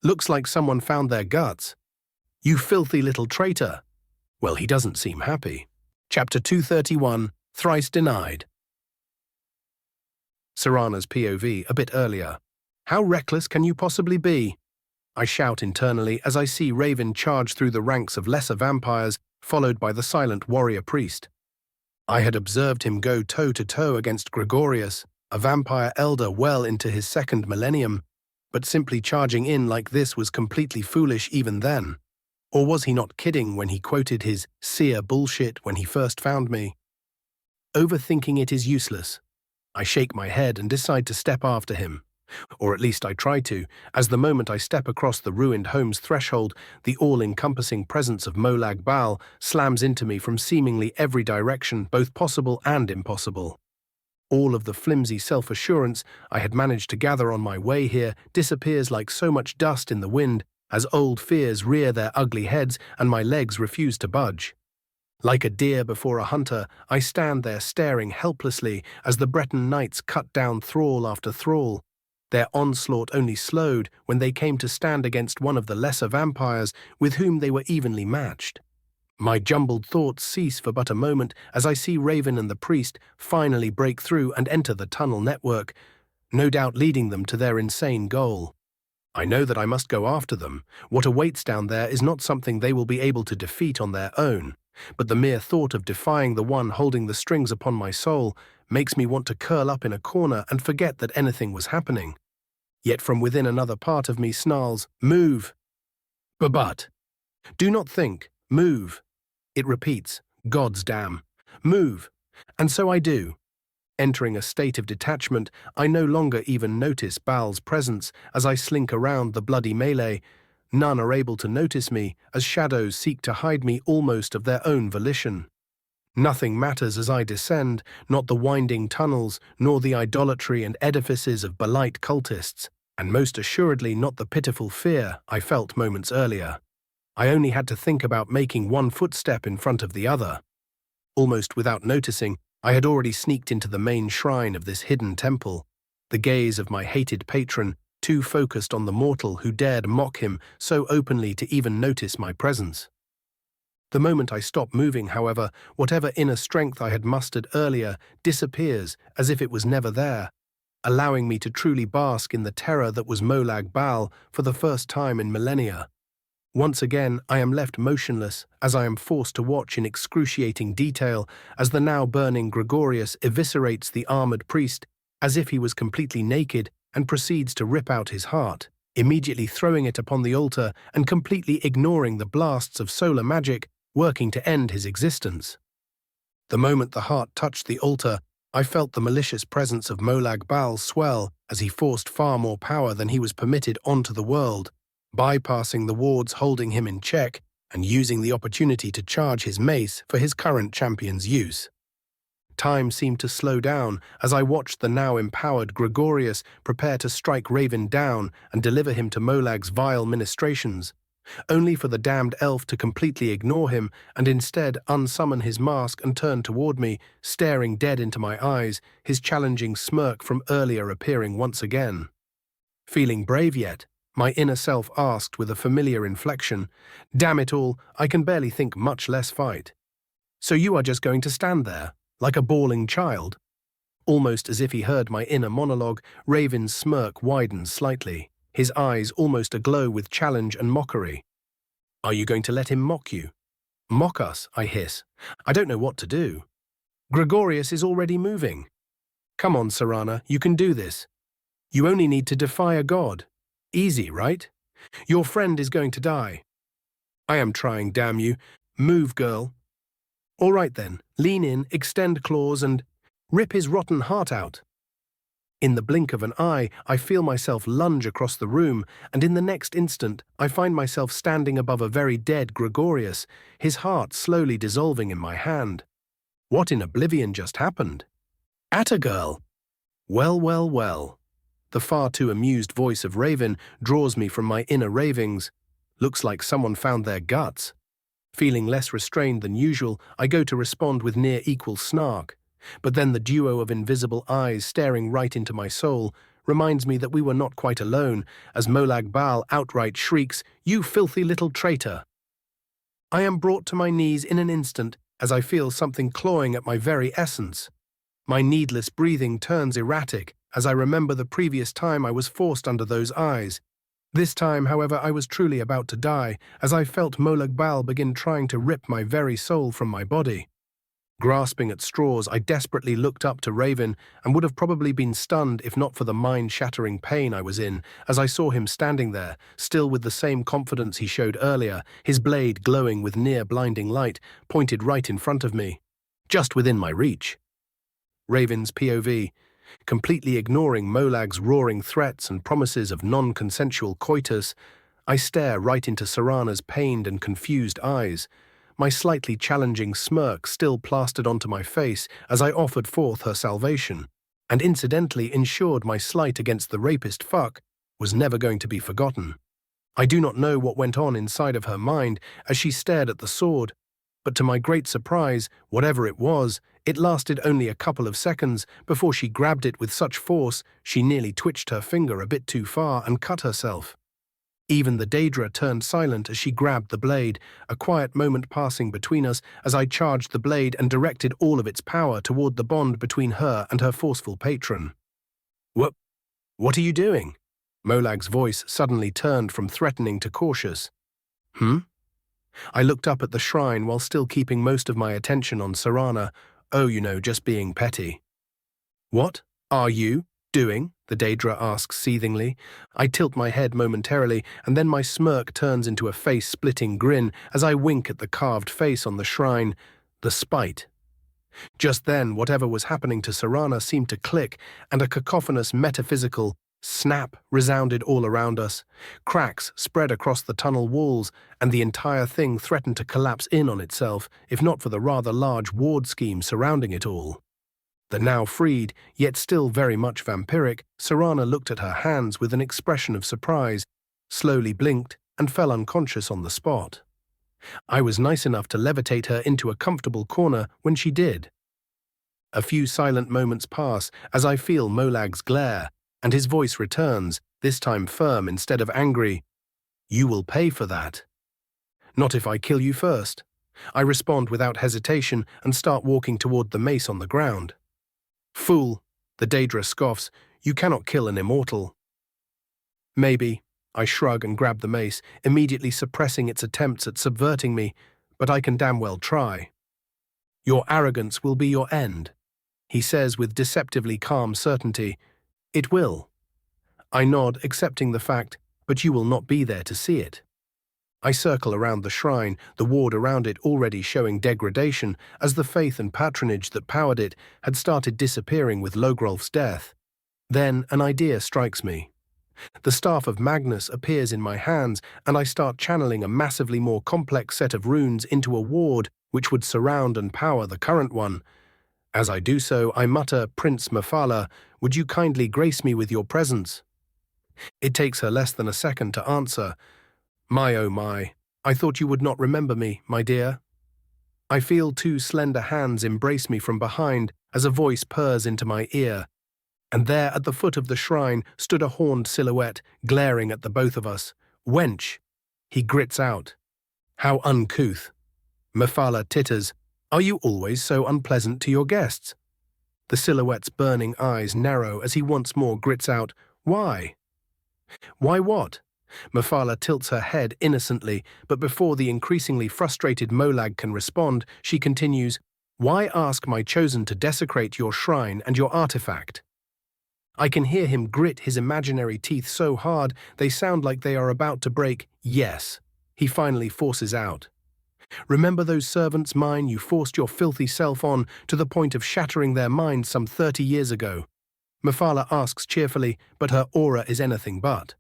Looks like someone found their guts. You filthy little traitor. Well, he doesn't seem happy. Chapter 231, Thrice Denied. Serana's POV a bit earlier. How reckless can you possibly be? I shout internally as I see Raven charge through the ranks of lesser vampires, followed by the silent warrior priest. I had observed him go toe-to-toe against Gregorius, a vampire elder well into his second millennium, but simply charging in like this was completely foolish even then. Or was he not kidding when he quoted his seer bullshit when he first found me? Overthinking it is useless. I shake my head and decide to step after him. Or at least I try to, as the moment I step across the ruined home's threshold, the all-encompassing presence of Molag Bal slams into me from seemingly every direction, both possible and impossible. All of the flimsy self-assurance I had managed to gather on my way here disappears like so much dust in the wind as old fears rear their ugly heads and my legs refuse to budge. Like a deer before a hunter, I stand there staring helplessly as the Breton knights cut down thrall after thrall. Their onslaught only slowed when they came to stand against one of the lesser vampires with whom they were evenly matched. My jumbled thoughts cease for but a moment as I see Raven and the priest finally break through and enter the tunnel network, no doubt leading them to their insane goal. I know that I must go after them. What awaits down there is not something they will be able to defeat on their own, but the mere thought of defying the one holding the strings upon my soul makes me want to curl up in a corner and forget that anything was happening. Yet from within another part of me snarls, "Move!" But, do not think, move. It repeats, God's damn, move. And so I do. Entering a state of detachment, I no longer even notice Bal's presence as I slink around the bloody melee. None are able to notice me as shadows seek to hide me almost of their own volition. Nothing matters as I descend, not the winding tunnels, nor the idolatry and edifices of Balite cultists, and most assuredly not the pitiful fear I felt moments earlier. I only had to think about making one footstep in front of the other. Almost without noticing, I had already sneaked into the main shrine of this hidden temple, the gaze of my hated patron too focused on the mortal who dared mock him so openly to even notice my presence. The moment I stop moving, however, whatever inner strength I had mustered earlier disappears as if it was never there, allowing me to truly bask in the terror that was Molag Bal for the first time in millennia. Once again, I am left motionless as I am forced to watch in excruciating detail as the now burning Gregorius eviscerates the armored priest as if he was completely naked and proceeds to rip out his heart, immediately throwing it upon the altar and completely ignoring the blasts of solar magic working to end his existence. The moment the heart touched the altar, I felt the malicious presence of Molag Bal swell as he forced far more power than he was permitted onto the world, bypassing the wards holding him in check and using the opportunity to charge his mace for his current champion's use. Time seemed to slow down as I watched the now empowered Gregorius prepare to strike Raven down and deliver him to Molag's vile ministrations, only for the damned elf to completely ignore him and instead unsummon his mask and turn toward me, staring dead into my eyes, his challenging smirk from earlier appearing once again. Feeling brave yet? My inner self asked with a familiar inflection. Damn it all, I can barely think, much less fight. So you are just going to stand there, like a bawling child? Almost as if he heard my inner monologue, Raven's smirk widens slightly, his eyes almost aglow with challenge and mockery. Are you going to let him mock you? Mock us, I hiss. I don't know what to do. Gregorius is already moving. Come on, Serana, you can do this. You only need to defy a god. Easy, right? Your friend is going to die. I am trying, damn you. Move, girl. All right then, lean in, extend claws and rip his rotten heart out. In the blink of an eye, I feel myself lunge across the room, and in the next instant, I find myself standing above a very dead Gregorius, his heart slowly dissolving in my hand. What in oblivion just happened? Atta girl! Well, well, well. The far too amused voice of Raven draws me from my inner ravings. Looks like someone found their guts. Feeling less restrained than usual, I go to respond with near equal snark. But then the duo of invisible eyes staring right into my soul reminds me that we were not quite alone, as Molag Bal outright shrieks, "You filthy little traitor!" I am brought to my knees in an instant as I feel something clawing at my very essence. My needless breathing turns erratic as I remember the previous time I was forced under those eyes. This time, however, I was truly about to die, as I felt Molag Bal begin trying to rip my very soul from my body. Grasping at straws, I desperately looked up to Raven and would have probably been stunned if not for the mind-shattering pain I was in, as I saw him standing there, still with the same confidence he showed earlier, his blade glowing with near-blinding light, pointed right in front of me, just within my reach. Raven's POV. Completely ignoring Molag's roaring threats and promises of non-consensual coitus, I stare right into Serana's pained and confused eyes, my slightly challenging smirk still plastered onto my face as I offered forth her salvation, and incidentally ensured my slight against the rapist fuck was never going to be forgotten. I do not know what went on inside of her mind as she stared at the sword, but to my great surprise, whatever it was, it lasted only a couple of seconds before she grabbed it with such force she nearly twitched her finger a bit too far and cut herself. Even the Daedra turned silent as she grabbed the blade, a quiet moment passing between us as I charged the blade and directed all of its power toward the bond between her and her forceful patron. What are you doing?" Molag's voice suddenly turned from threatening to cautious. I looked up at the shrine while still keeping most of my attention on Serana. "Oh, just being petty." "What are you doing?" the Daedra asks seethingly. I tilt my head momentarily, and then my smirk turns into a face-splitting grin as I wink at the carved face on the shrine. The spite. Just then, whatever was happening to Serana seemed to click, and a cacophonous metaphysical snap resounded all around us. Cracks spread across the tunnel walls, and the entire thing threatened to collapse in on itself, if not for the rather large ward scheme surrounding it all. The now freed, yet still very much vampiric, Serana looked at her hands with an expression of surprise, slowly blinked, and fell unconscious on the spot. I was nice enough to levitate her into a comfortable corner when she did. A few silent moments pass as I feel Molag's glare, and his voice returns, this time firm instead of angry. "You will pay for that." "Not if I kill you first." I respond without hesitation and start walking toward the mace on the ground. "Fool," the Daedra scoffs, "you cannot kill an immortal." "Maybe." I shrug and grab the mace, immediately suppressing its attempts at subverting me, but I can damn well try. "Your arrogance will be your end," he says with deceptively calm certainty. "It will." I nod, accepting the fact, but you will not be there to see it. I circle around the shrine, the ward around it already showing degradation as the faith and patronage that powered it had started disappearing with Logrolf's death. Then an idea strikes me. The staff of Magnus appears in my hands, and I start channeling a massively more complex set of runes into a ward which would surround and power the current one. As I do so, I mutter, "Prince Mephala, would you kindly grace me with your presence?" It takes her less than a second to answer. "My oh my, I thought you would not remember me, my dear." I feel two slender hands embrace me from behind as a voice purrs into my ear, and there at the foot of the shrine stood a horned silhouette, glaring at the both of us. "Wench," he grits out. "How uncouth." Mephala titters. "Are you always so unpleasant to your guests?" The silhouette's burning eyes narrow as he once more grits out, "Why?" "Why what?" Mephala tilts her head innocently, but before the increasingly frustrated Molag can respond, she continues, "Why ask my chosen to desecrate your shrine and your artifact?" I can hear him grit his imaginary teeth so hard they sound like they are about to break. "Yes," he finally forces out. "Remember those servants mine you forced your filthy self on to the point of shattering their minds some 30 years ago?" Mephala asks cheerfully, but her aura is anything but.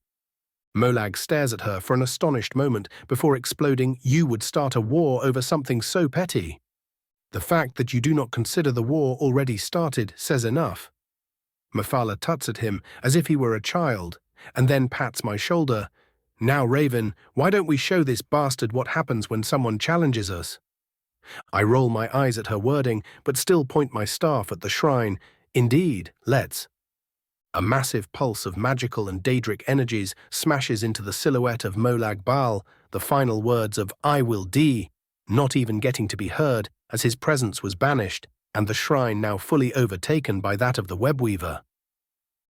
Molag stares at her for an astonished moment before exploding, "You would start a war over something so petty." "The fact that you do not consider the war already started says enough." Mephala tuts at him as if he were a child, and then pats my shoulder. "Now, Raven, why don't we show this bastard what happens when someone challenges us?" I roll my eyes at her wording, but still point my staff at the shrine. "Indeed, let's." A massive pulse of magical and daedric energies smashes into the silhouette of Molag Bal, the final words of "I will D," not even getting to be heard as his presence was banished, and the shrine now fully overtaken by that of the webweaver.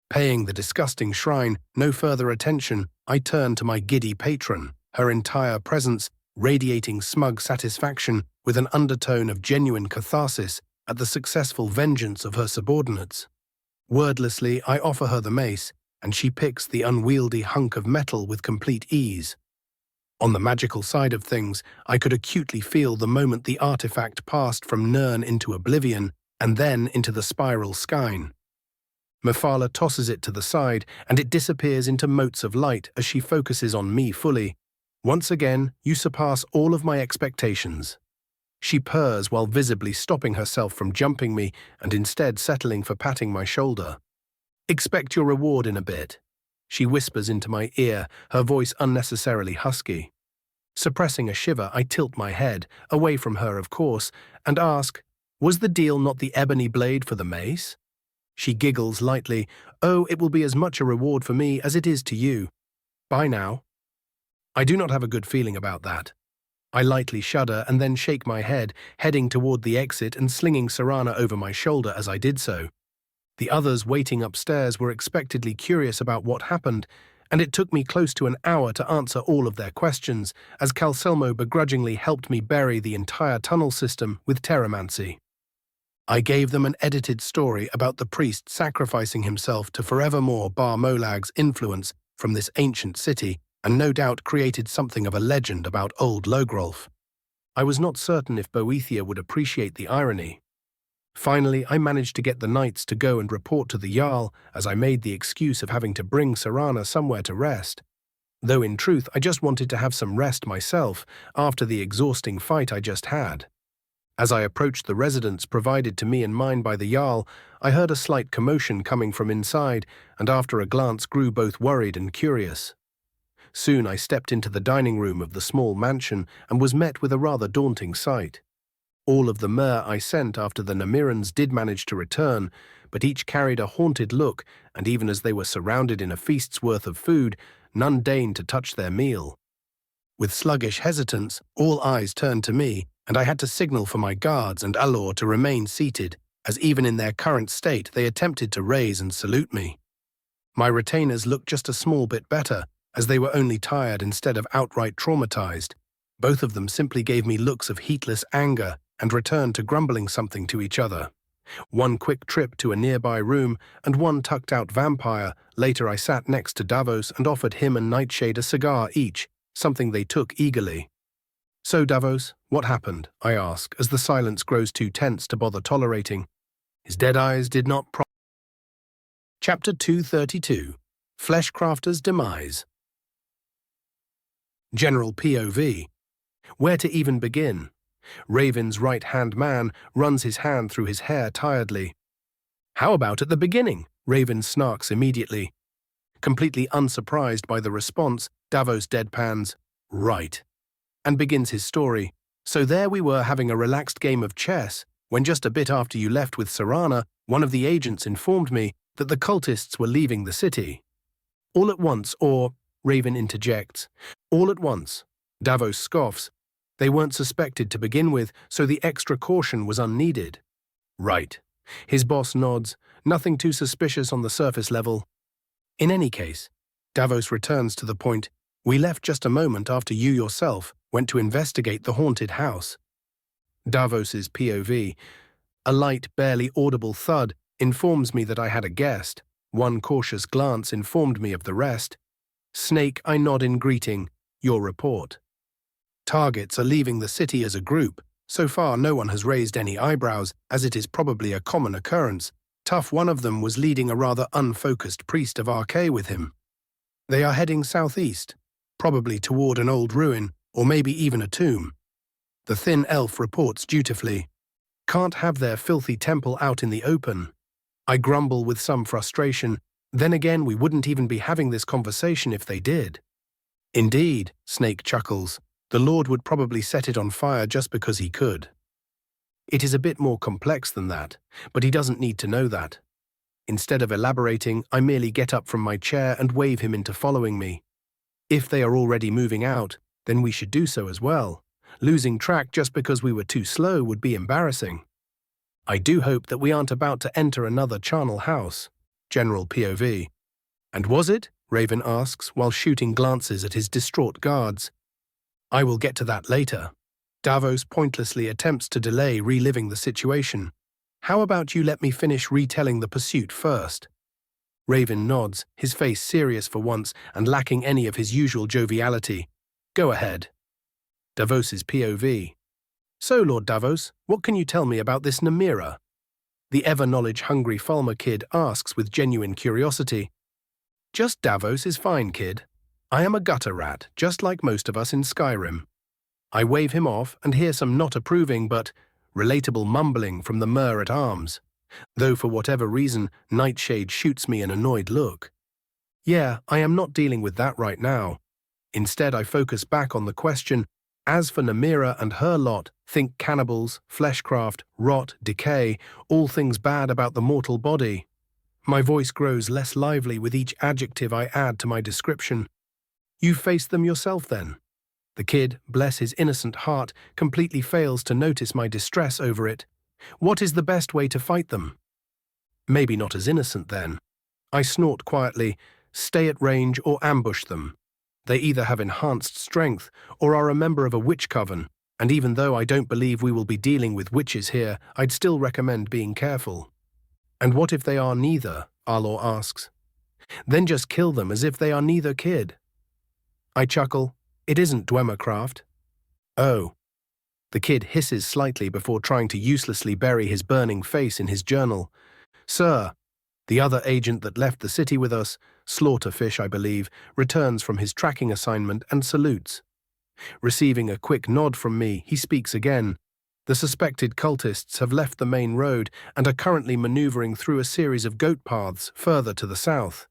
Paying the disgusting shrine no further attention, I turn to my giddy patron, her entire presence radiating smug satisfaction with an undertone of genuine catharsis at the successful vengeance of her subordinates. Wordlessly, I offer her the mace, and she picks the unwieldy hunk of metal with complete ease. On the magical side of things, I could acutely feel the moment the artifact passed from Nirn into oblivion, and then into the spiral skein. Mephala tosses it to the side, and it disappears into motes of light as she focuses on me fully. "Once again, you surpass all of my expectations." She purrs while visibly stopping herself from jumping me and instead settling for patting my shoulder. "Expect your reward in a bit," she whispers into my ear, her voice unnecessarily husky. Suppressing a shiver, I tilt my head, away from her of course, and ask, "Was the deal not the ebony blade for the mace?" She giggles lightly. "Oh, it will be as much a reward for me as it is to you. Bye now." I do not have a good feeling about that. I lightly shudder and then shake my head, heading toward the exit and slinging Serana over my shoulder as I did so. The others waiting upstairs were expectedly curious about what happened, and it took me close to an hour to answer all of their questions, as Calselmo begrudgingly helped me bury the entire tunnel system with terramancy. I gave them an edited story about the priest sacrificing himself to forevermore bar Molag's influence from this ancient city, and no doubt created something of a legend about old Logrolf. I was not certain if Boethia would appreciate the irony. Finally, I managed to get the knights to go and report to the Jarl, as I made the excuse of having to bring Serana somewhere to rest. Though in truth, I just wanted to have some rest myself after the exhausting fight I just had. As I approached the residence provided to me and mine by the Jarl, I heard a slight commotion coming from inside, and after a glance grew both worried and curious. Soon I stepped into the dining room of the small mansion and was met with a rather daunting sight. All of the mer I sent after the Namirans did manage to return, but each carried a haunted look, and even as they were surrounded in a feast's worth of food, none deigned to touch their meal. With sluggish hesitance, all eyes turned to me, and I had to signal for my guards and Alor to remain seated, as even in their current state they attempted to raise and salute me. My retainers looked just a small bit better, as they were only tired instead of outright traumatized. Both of them simply gave me looks of heatless anger and returned to grumbling something to each other. One quick trip to a nearby room and one tucked-out vampire. Later I sat next to Davos and offered him and Nightshade a cigar each, something they took eagerly. "So, Davos, what happened?" I ask, as the silence grows too tense to bother tolerating. His dead eyes did not Chapter 232, Fleshcrafter's Demise. General POV. Where to even begin? Raven's right-hand man runs his hand through his hair tiredly. "How about at the beginning?" Raven snarks immediately. Completely unsurprised by the response, Davos deadpans, "Right," and begins his story. "So there we were having a relaxed game of chess, when just a bit after you left with Serana, one of the agents informed me that the cultists were leaving the city. All at once, or," Raven interjects, "all at once." Davos scoffs. "They weren't suspected to begin with, so the extra caution was unneeded." "Right." His boss nods. "Nothing too suspicious on the surface level." "In any case," Davos returns to the point, "we left just a moment after you yourself went to investigate the haunted house." Davos's POV. A light, barely audible thud informs me that I had a guest. One cautious glance informed me of the rest. Snake, I nod in greeting. "Your report." "Targets are leaving the city as a group. So far no one has raised any eyebrows, as it is probably a common occurrence. Tough one of them was leading a rather unfocused priest of Arche with him. They are heading southeast, probably toward an old ruin, or maybe even a tomb. The thin elf reports dutifully. Can't have their filthy temple out in the open. I grumble with some frustration. Then again, we wouldn't even be having this conversation if they did. Indeed, Snake chuckles. The Lord would probably set it on fire just because he could. It is a bit more complex than that, but he doesn't need to know that. Instead of elaborating, I merely get up from my chair and wave him into following me. If they are already moving out, then we should do so as well. Losing track just because we were too slow would be embarrassing. I do hope that we aren't about to enter another charnel house. General POV. And was it? Raven asks while shooting glances at his distraught guards. I will get to that later. Davos pointlessly attempts to delay reliving the situation. How about you let me finish retelling the pursuit first? Raven nods, his face serious for once and lacking any of his usual joviality. Go ahead. Davos's POV. So, Lord Davos, what can you tell me about this Namira? The ever-knowledge-hungry Falmer kid asks with genuine curiosity. Just Davos is fine, kid. I am a gutter rat, just like most of us in Skyrim. I wave him off and hear some not approving but relatable mumbling from the Mer at arms, though for whatever reason, Nightshade shoots me an annoyed look. Yeah, I am not dealing with that right now. Instead, I focus back on the question. As for Namira and her lot, think cannibals, fleshcraft, rot, decay, all things bad about the mortal body. My voice grows less lively with each adjective I add to my description. You faced them yourself then. The kid, bless his innocent heart, completely fails to notice my distress over it. What is the best way to fight them? Maybe not as innocent then. I snort quietly, stay at range or ambush them. They either have enhanced strength or are a member of a witch coven, and even though I don't believe we will be dealing with witches here, I'd still recommend being careful. And what if they are neither? Arlor asks. Then just kill them as if they are neither, kid. I chuckle. It isn't Dwemercraft. Oh. The kid hisses slightly before trying to uselessly bury his burning face in his journal. Sir, the other agent that left the city with us, Slaughterfish, I believe, returns from his tracking assignment and salutes. Receiving a quick nod from me, he speaks again. The suspected cultists have left the main road and are currently maneuvering through a series of goat paths further to the south.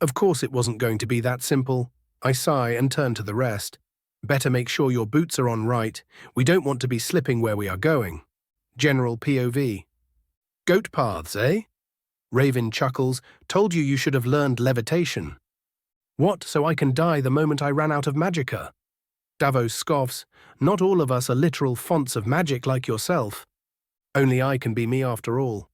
Of course it wasn't going to be that simple. I sigh and turn to the rest. Better make sure your boots are on right. We don't want to be slipping where we are going. General POV. Goat paths, eh? Raven chuckles. Told you should have learned levitation. What, so I can die the moment I ran out of magicka? Davos scoffs. Not all of us are literal fonts of magic like yourself. Only I can be me after all.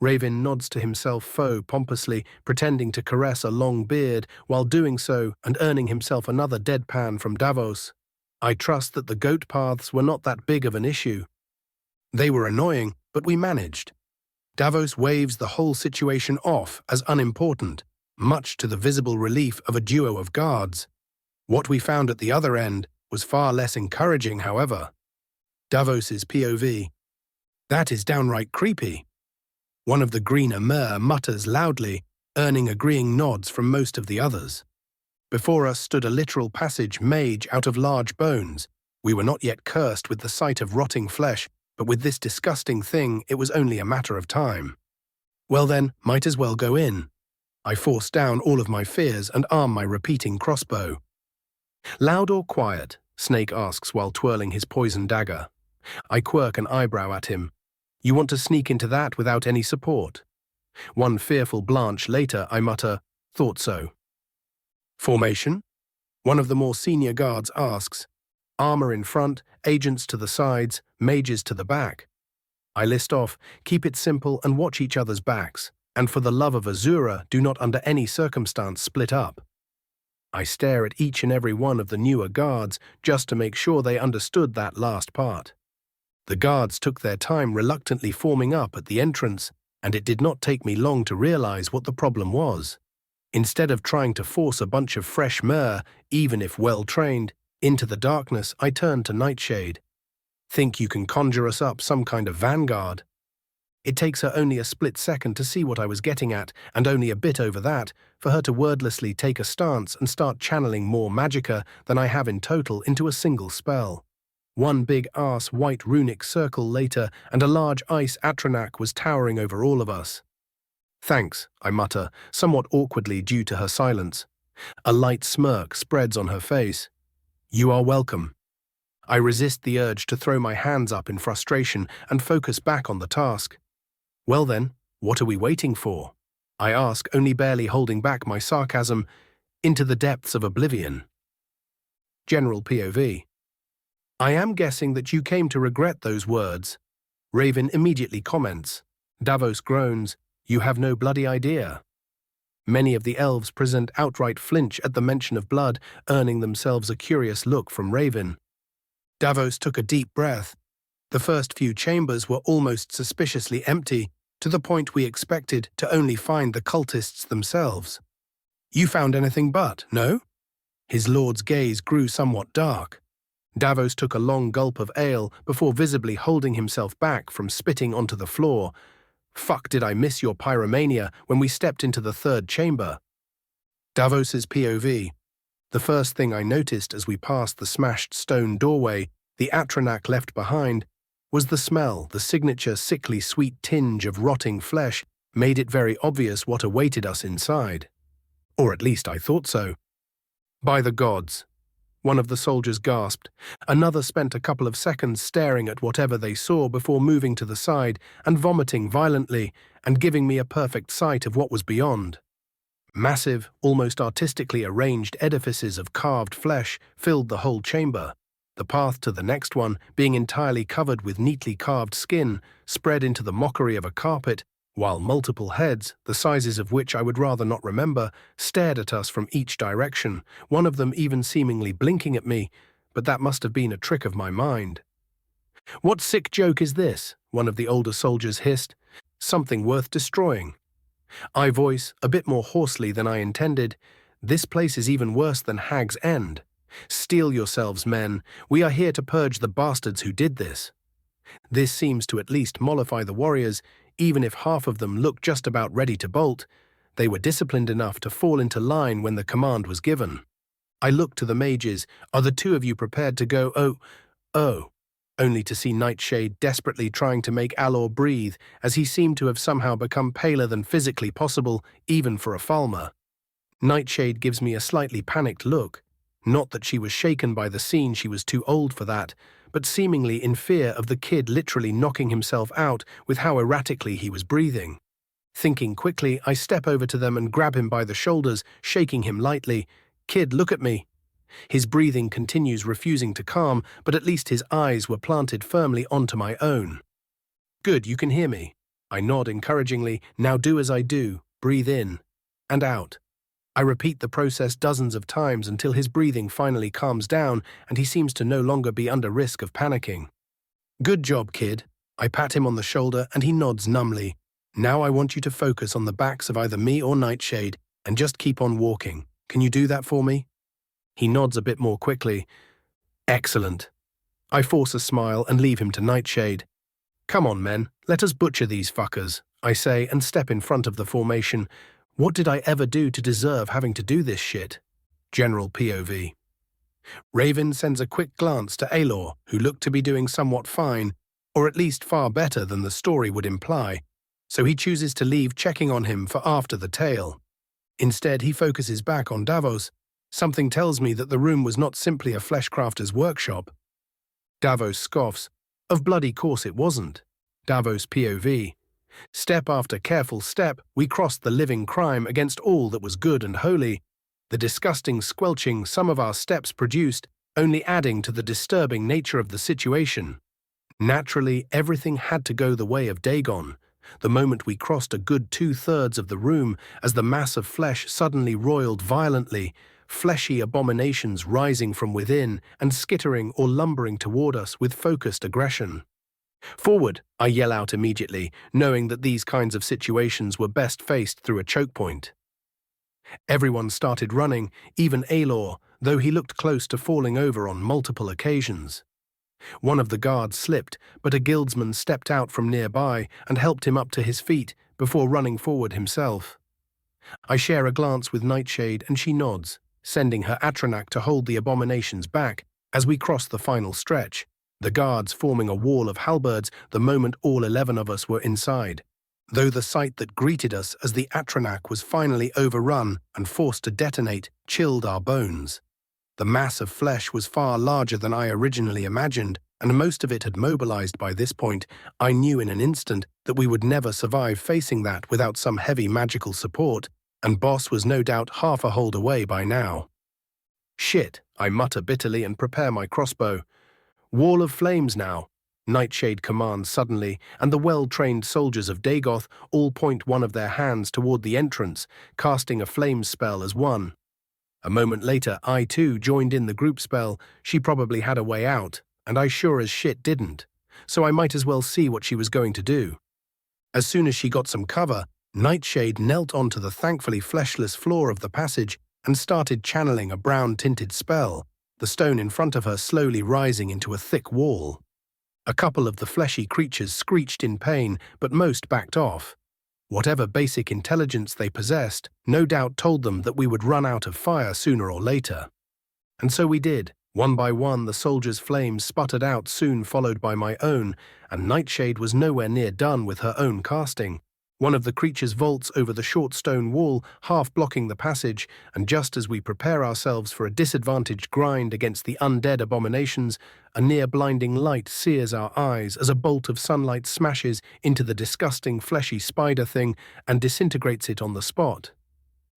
Raven nods to himself pompously, pretending to caress a long beard while doing so and earning himself another deadpan from Davos. I trust that the goat paths were not that big of an issue. They were annoying, but we managed. Davos waves the whole situation off as unimportant, much to the visible relief of a duo of guards. What we found at the other end was far less encouraging, however. Davos's POV. That is downright creepy. One of the greener Mer mutters loudly, earning agreeing nods from most of the others. Before us stood a literal passage made out of large bones. We were not yet cursed with the sight of rotting flesh, but with this disgusting thing it was only a matter of time. Well then, might as well go in. I force down all of my fears and arm my repeating crossbow. Loud or quiet? Snake asks while twirling his poison dagger. I quirk an eyebrow at him. You want to sneak into that without any support? One fearful blanch later, I mutter, thought so. Formation? One of the more senior guards asks. Armor in front, agents to the sides, mages to the back. I list off, keep it simple and watch each other's backs, and for the love of Azura, do not under any circumstance split up. I stare at each and every one of the newer guards just to make sure they understood that last part. The guards took their time reluctantly forming up at the entrance, and it did not take me long to realize what the problem was. Instead of trying to force a bunch of fresh Mer, even if well-trained, into the darkness, I turned to Nightshade. Think you can conjure us up some kind of vanguard? It takes her only a split second to see what I was getting at, and only a bit over that, for her to wordlessly take a stance and start channeling more magicka than I have in total into a single spell. One big-ass white runic circle later, and a large ice Atronach was towering over all of us. "Thanks," I mutter, somewhat awkwardly due to her silence. A light smirk spreads on her face. "You are welcome." I resist the urge to throw my hands up in frustration and focus back on the task. "Well then, what are we waiting for?" I ask, only barely holding back my sarcasm. "Into the depths of oblivion." General POV. "I am guessing that you came to regret those words." Raven immediately comments. Davos groans, "You have no bloody idea." Many of the elves present outright flinch at the mention of blood, earning themselves a curious look from Raven. Davos took a deep breath. The first few chambers were almost suspiciously empty, to the point we expected to only find the cultists themselves. "You found anything but, no?" His lord's gaze grew somewhat dark. Davos took a long gulp of ale before visibly holding himself back from spitting onto the floor. "Fuck, did I miss your pyromania when we stepped into the third chamber?" Davos's POV. "The first thing I noticed as we passed the smashed stone doorway, the Atronach left behind, was the smell. The signature sickly sweet tinge of rotting flesh made it very obvious what awaited us inside. Or at least I thought so." "By the gods," one of the soldiers gasped. Another spent a couple of seconds staring at whatever they saw before moving to the side and vomiting violently and giving me a perfect sight of what was beyond. Massive, almost artistically arranged edifices of carved flesh filled the whole chamber. The path to the next one, being entirely covered with neatly carved skin, spread into the mockery of a carpet, while multiple heads, the sizes of which I would rather not remember, stared at us from each direction, one of them even seemingly blinking at me, but that must have been a trick of my mind. "What sick joke is this?" one of the older soldiers hissed. "Something worth destroying." I voice, a bit more hoarsely than I intended, "This place is even worse than Hag's End. Steel yourselves, men. We are here to purge the bastards who did this." This seems to at least mollify the warriors, even if half of them look just about ready to bolt. They were disciplined enough to fall into line when the command was given. I look to the mages. "Are the two of you prepared to go? Oh, only to see Nightshade desperately trying to make Alor breathe, as he seemed to have somehow become paler than physically possible, even for a Falmer. Nightshade gives me a slightly panicked look. Not that she was shaken by the scene, she was too old for that, but seemingly in fear of the kid literally knocking himself out with how erratically he was breathing. Thinking quickly, I step over to them and grab him by the shoulders, shaking him lightly. "Kid, look at me." His breathing continues, refusing to calm, but at least his eyes were planted firmly onto my own. "Good, you can hear me." I nod encouragingly. "Now do as I do. Breathe in and out." I repeat the process dozens of times until his breathing finally calms down and he seems to no longer be under risk of panicking. "Good job, kid." I pat him on the shoulder and he nods numbly. "Now I want you to focus on the backs of either me or Nightshade and just keep on walking. Can you do that for me?" He nods a bit more quickly. "Excellent." I force a smile and leave him to Nightshade. "Come on, men, let us butcher these fuckers," I say and step in front of the formation. What did I ever do to deserve having to do this shit? General POV. Raven sends a quick glance to Alor, who looked to be doing somewhat fine, or at least far better than the story would imply, so he chooses to leave checking on him for after the tale. Instead, he focuses back on Davos. Something tells me that the room was not simply a fleshcrafter's workshop. Davos scoffs. Of bloody course it wasn't. Davos POV. Step after careful step, we crossed the living crime against all that was good and holy, the disgusting squelching some of our steps produced only adding to the disturbing nature of the situation. Naturally, everything had to go the way of Dagon. The moment we crossed a good 2/3 of the room, as the mass of flesh suddenly roiled violently, fleshy abominations rising from within and skittering or lumbering toward us with focused aggression. "Forward," I yell out immediately, knowing that these kinds of situations were best faced through a choke point. Everyone started running, even Alor, though he looked close to falling over on multiple occasions. One of the guards slipped, but a guildsman stepped out from nearby and helped him up to his feet before running forward himself. I share a glance with Nightshade and she nods, sending her Atronach to hold the abominations back as we cross the final stretch, the guards forming a wall of halberds the moment all 11 of us were inside. Though the sight that greeted us as the Atronach was finally overrun and forced to detonate chilled our bones. The mass of flesh was far larger than I originally imagined, and most of it had mobilized by this point. I knew in an instant that we would never survive facing that without some heavy magical support, and Boss was no doubt half a hold away by now. Shit, I mutter bitterly and prepare my crossbow. Wall of flames now, Nightshade commands suddenly, and the well-trained soldiers of Dagoth all point one of their hands toward the entrance, casting a flame spell as one. A moment later, I too joined in the group spell. She probably had a way out, and I sure as shit didn't, so I might as well see what she was going to do. As soon as she got some cover, Nightshade knelt onto the thankfully fleshless floor of the passage and started channeling a brown-tinted spell, the stone in front of her slowly rising into a thick wall. A couple of the fleshy creatures screeched in pain, but most backed off. Whatever basic intelligence they possessed no doubt told them that we would run out of fire sooner or later. And so we did. One by one the soldiers' flames sputtered out, soon followed by my own, and Nightshade was nowhere near done with her own casting. One of the creatures vaults over the short stone wall, half blocking the passage, and just as we prepare ourselves for a disadvantaged grind against the undead abominations, a near-blinding light sears our eyes as a bolt of sunlight smashes into the disgusting fleshy spider thing and disintegrates it on the spot.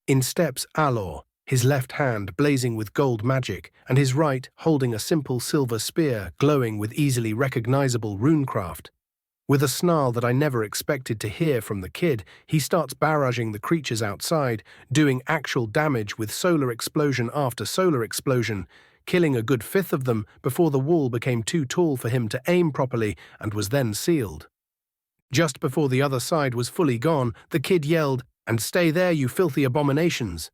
In steps Alor, his left hand blazing with gold magic, and his right holding a simple silver spear glowing with easily recognizable runecraft. With a snarl that I never expected to hear from the kid, he starts barraging the creatures outside, doing actual damage with solar explosion after solar explosion, killing a good fifth of them before the wall became too tall for him to aim properly and was then sealed. Just before the other side was fully gone, the kid yelled, "And stay there, you filthy abominations!"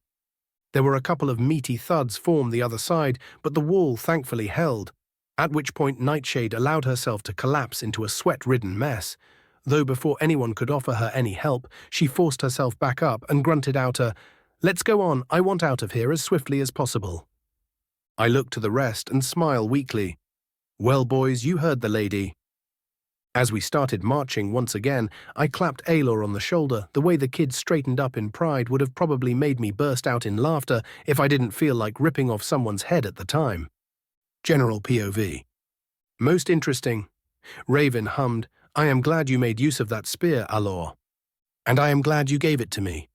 There were a couple of meaty thuds form the other side, but the wall thankfully held, at which point Nightshade allowed herself to collapse into a sweat-ridden mess, though before anyone could offer her any help, she forced herself back up and grunted out a, "Let's go on, I want out of here as swiftly as possible." I look to the rest and smile weakly. Well, boys, you heard the lady. As we started marching once again, I clapped Aelor on the shoulder. The way the kid straightened up in pride would have probably made me burst out in laughter if I didn't feel like ripping off someone's head at the time. General POV. Most interesting. Raven hummed, "I am glad you made use of that spear, Alor. And I am glad you gave it to me."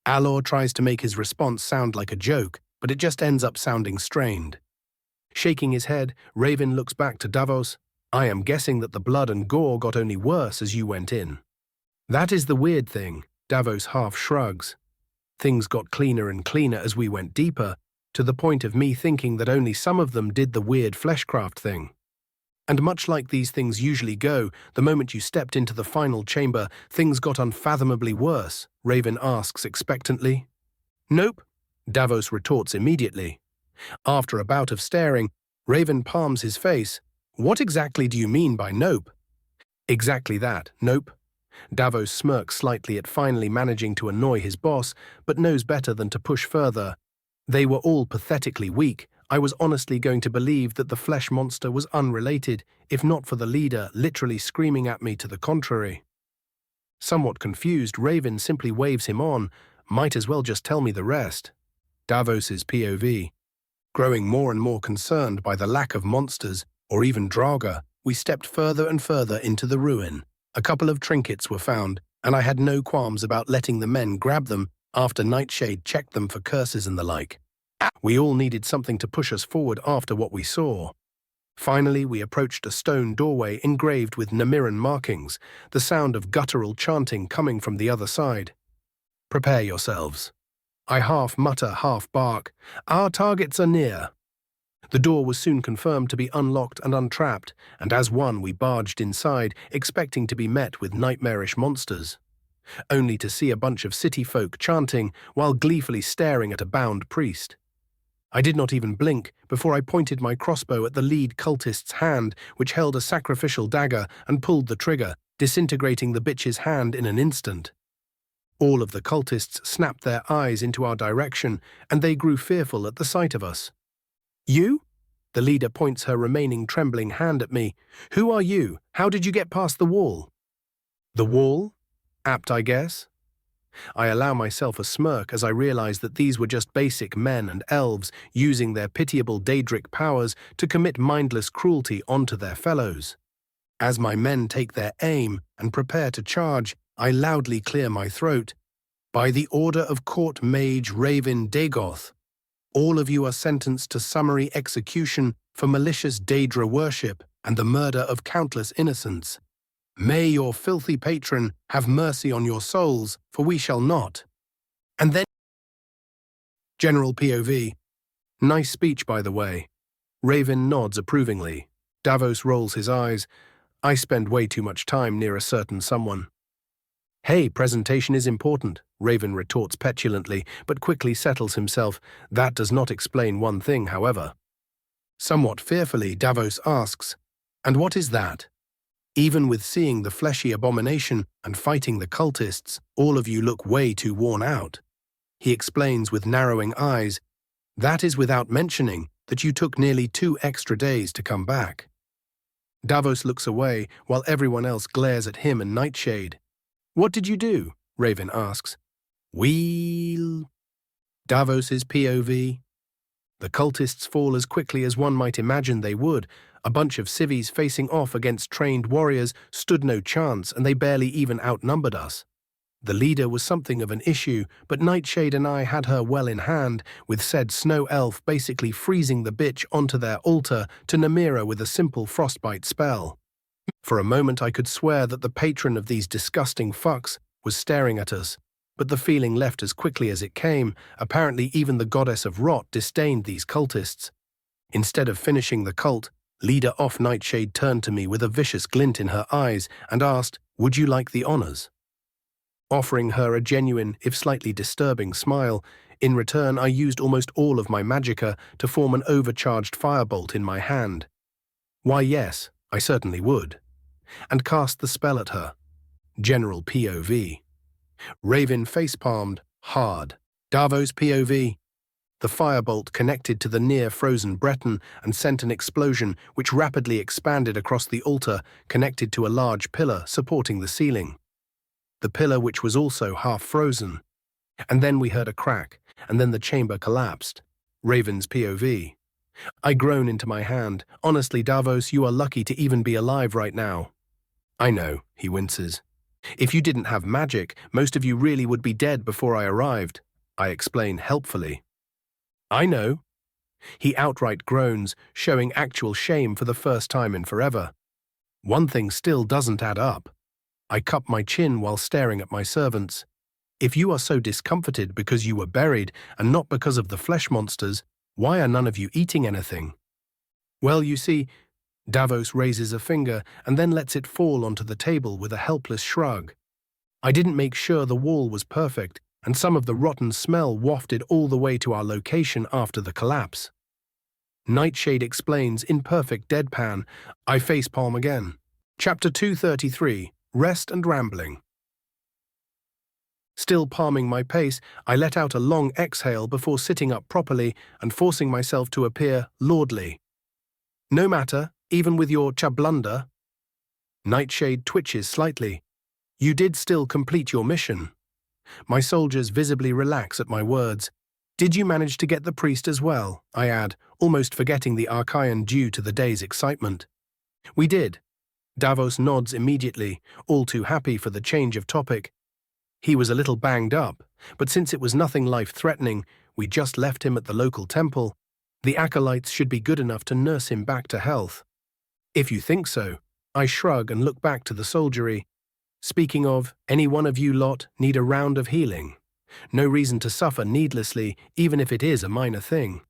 Alor tries to make his response sound like a joke, but it just ends up sounding strained. Shaking his head, Raven looks back to Davos. "I am guessing that the blood and gore got only worse as you went in." "That is the weird thing," Davos half shrugs. "Things got cleaner and cleaner as we went deeper, to the point of me thinking that only some of them did the weird fleshcraft thing. And much like these things usually go, the moment you stepped into the final chamber, things got unfathomably worse," Raven asks expectantly. "Nope," Davos retorts immediately. After a bout of staring, Raven palms his face. "What exactly do you mean by nope?" "Exactly that, nope." Davos smirks slightly at finally managing to annoy his boss, but knows better than to push further. "They were all pathetically weak. I was honestly going to believe that the flesh monster was unrelated, if not for the leader literally screaming at me to the contrary." Somewhat confused, Raven simply waves him on. "Might as well just tell me the rest." Davos's POV. Growing more and more concerned by the lack of monsters, or even Draugr, we stepped further and further into the ruin. A couple of trinkets were found, and I had no qualms about letting the men grab them after Nightshade checked them for curses and the like. We all needed something to push us forward after what we saw. Finally, we approached a stone doorway engraved with Namiran markings, the sound of guttural chanting coming from the other side. "Prepare yourselves." I half mutter, half bark. "Our targets are near." The door was soon confirmed to be unlocked and untrapped, and as one we barged inside, expecting to be met with nightmarish monsters, only to see a bunch of city folk chanting while gleefully staring at a bound priest. I did not even blink before I pointed my crossbow at the lead cultist's hand, which held a sacrificial dagger, and pulled the trigger, disintegrating the bitch's hand in an instant. All of the cultists snapped their eyes into our direction, and they grew fearful at the sight of us. "You?" The leader points her remaining trembling hand at me. "Who are you? How did you get past the wall?" "The wall? Apt, I guess." I allow myself a smirk as I realize that these were just basic men and elves using their pitiable Daedric powers to commit mindless cruelty onto their fellows. As my men take their aim and prepare to charge, I loudly clear my throat. "By the order of Court Mage Raven Dagoth, all of you are sentenced to summary execution for malicious Daedra worship and the murder of countless innocents. May your filthy patron have mercy on your souls, for we shall not." And then General POV. Nice speech, by the way. Raven nods approvingly. Davos rolls his eyes. I spend way too much time near a certain someone. "Hey, presentation is important," Raven retorts petulantly, but quickly settles himself. That does not explain one thing, however. Somewhat fearfully, Davos asks, "And what is that?" "Even with seeing the fleshy abomination and fighting the cultists, all of you look way too worn out." He explains with narrowing eyes, "That is without mentioning that you took nearly 2 extra days to come back." Davos looks away while everyone else glares at him and Nightshade. "What did you do?" Raven asks. "Wheel." Davos's POV. The cultists fall as quickly as one might imagine they would. A bunch of civvies facing off against trained warriors stood no chance, and they barely even outnumbered us. The leader was something of an issue, but Nightshade and I had her well in hand, with said snow elf basically freezing the bitch onto their altar to Namira with a simple frostbite spell. For a moment I could swear that the patron of these disgusting fucks was staring at us, but the feeling left as quickly as it came. Apparently even the goddess of rot disdained these cultists. Instead of finishing the cult, Leader Off Nightshade turned to me with a vicious glint in her eyes and asked, "Would you like the honors?" Offering her a genuine, if slightly disturbing, smile, in return I used almost all of my magicka to form an overcharged firebolt in my hand. "Why yes, I certainly would," and cast the spell at her. General POV. Raven facepalmed, hard. Davos POV. The firebolt connected to the near-frozen Breton and sent an explosion which rapidly expanded across the altar, connected to a large pillar supporting the ceiling. The pillar which was also half-frozen. And then we heard a crack, and then the chamber collapsed. Raven's POV. I groan into my hand. "Honestly, Davos, you are lucky to even be alive right now." "I know," he winces. "If you didn't have magic, most of you really would be dead before I arrived," I explain helpfully. "I know." He outright groans, showing actual shame for the first time in forever. One thing still doesn't add up. I cup my chin while staring at my servants. If you are so discomforted because you were buried and not because of the flesh monsters, why are none of you eating anything? "Well, you see," Davos raises a finger and then lets it fall onto the table with a helpless shrug. "I didn't make sure the wall was perfect, and some of the rotten smell wafted all the way to our location after the collapse." Nightshade explains in perfect deadpan. I facepalm again. Chapter 233, Rest and Rambling. Still palming my pace, I let out a long exhale before sitting up properly and forcing myself to appear lordly. "No matter, even with your chablunder." Nightshade twitches slightly. "You did still complete your mission." My soldiers visibly relax at my words. "Did you manage to get the priest as well?" I add, almost forgetting the Archaean due to the day's excitement. "We did." Davos nods immediately, all too happy for the change of topic. "He was a little banged up, but since it was nothing life-threatening, we just left him at the local temple. The acolytes should be good enough to nurse him back to health." "If you think so." I shrug and look back to the soldiery. "Speaking of, any one of you lot need a round of healing. No reason to suffer needlessly, even if it is a minor thing."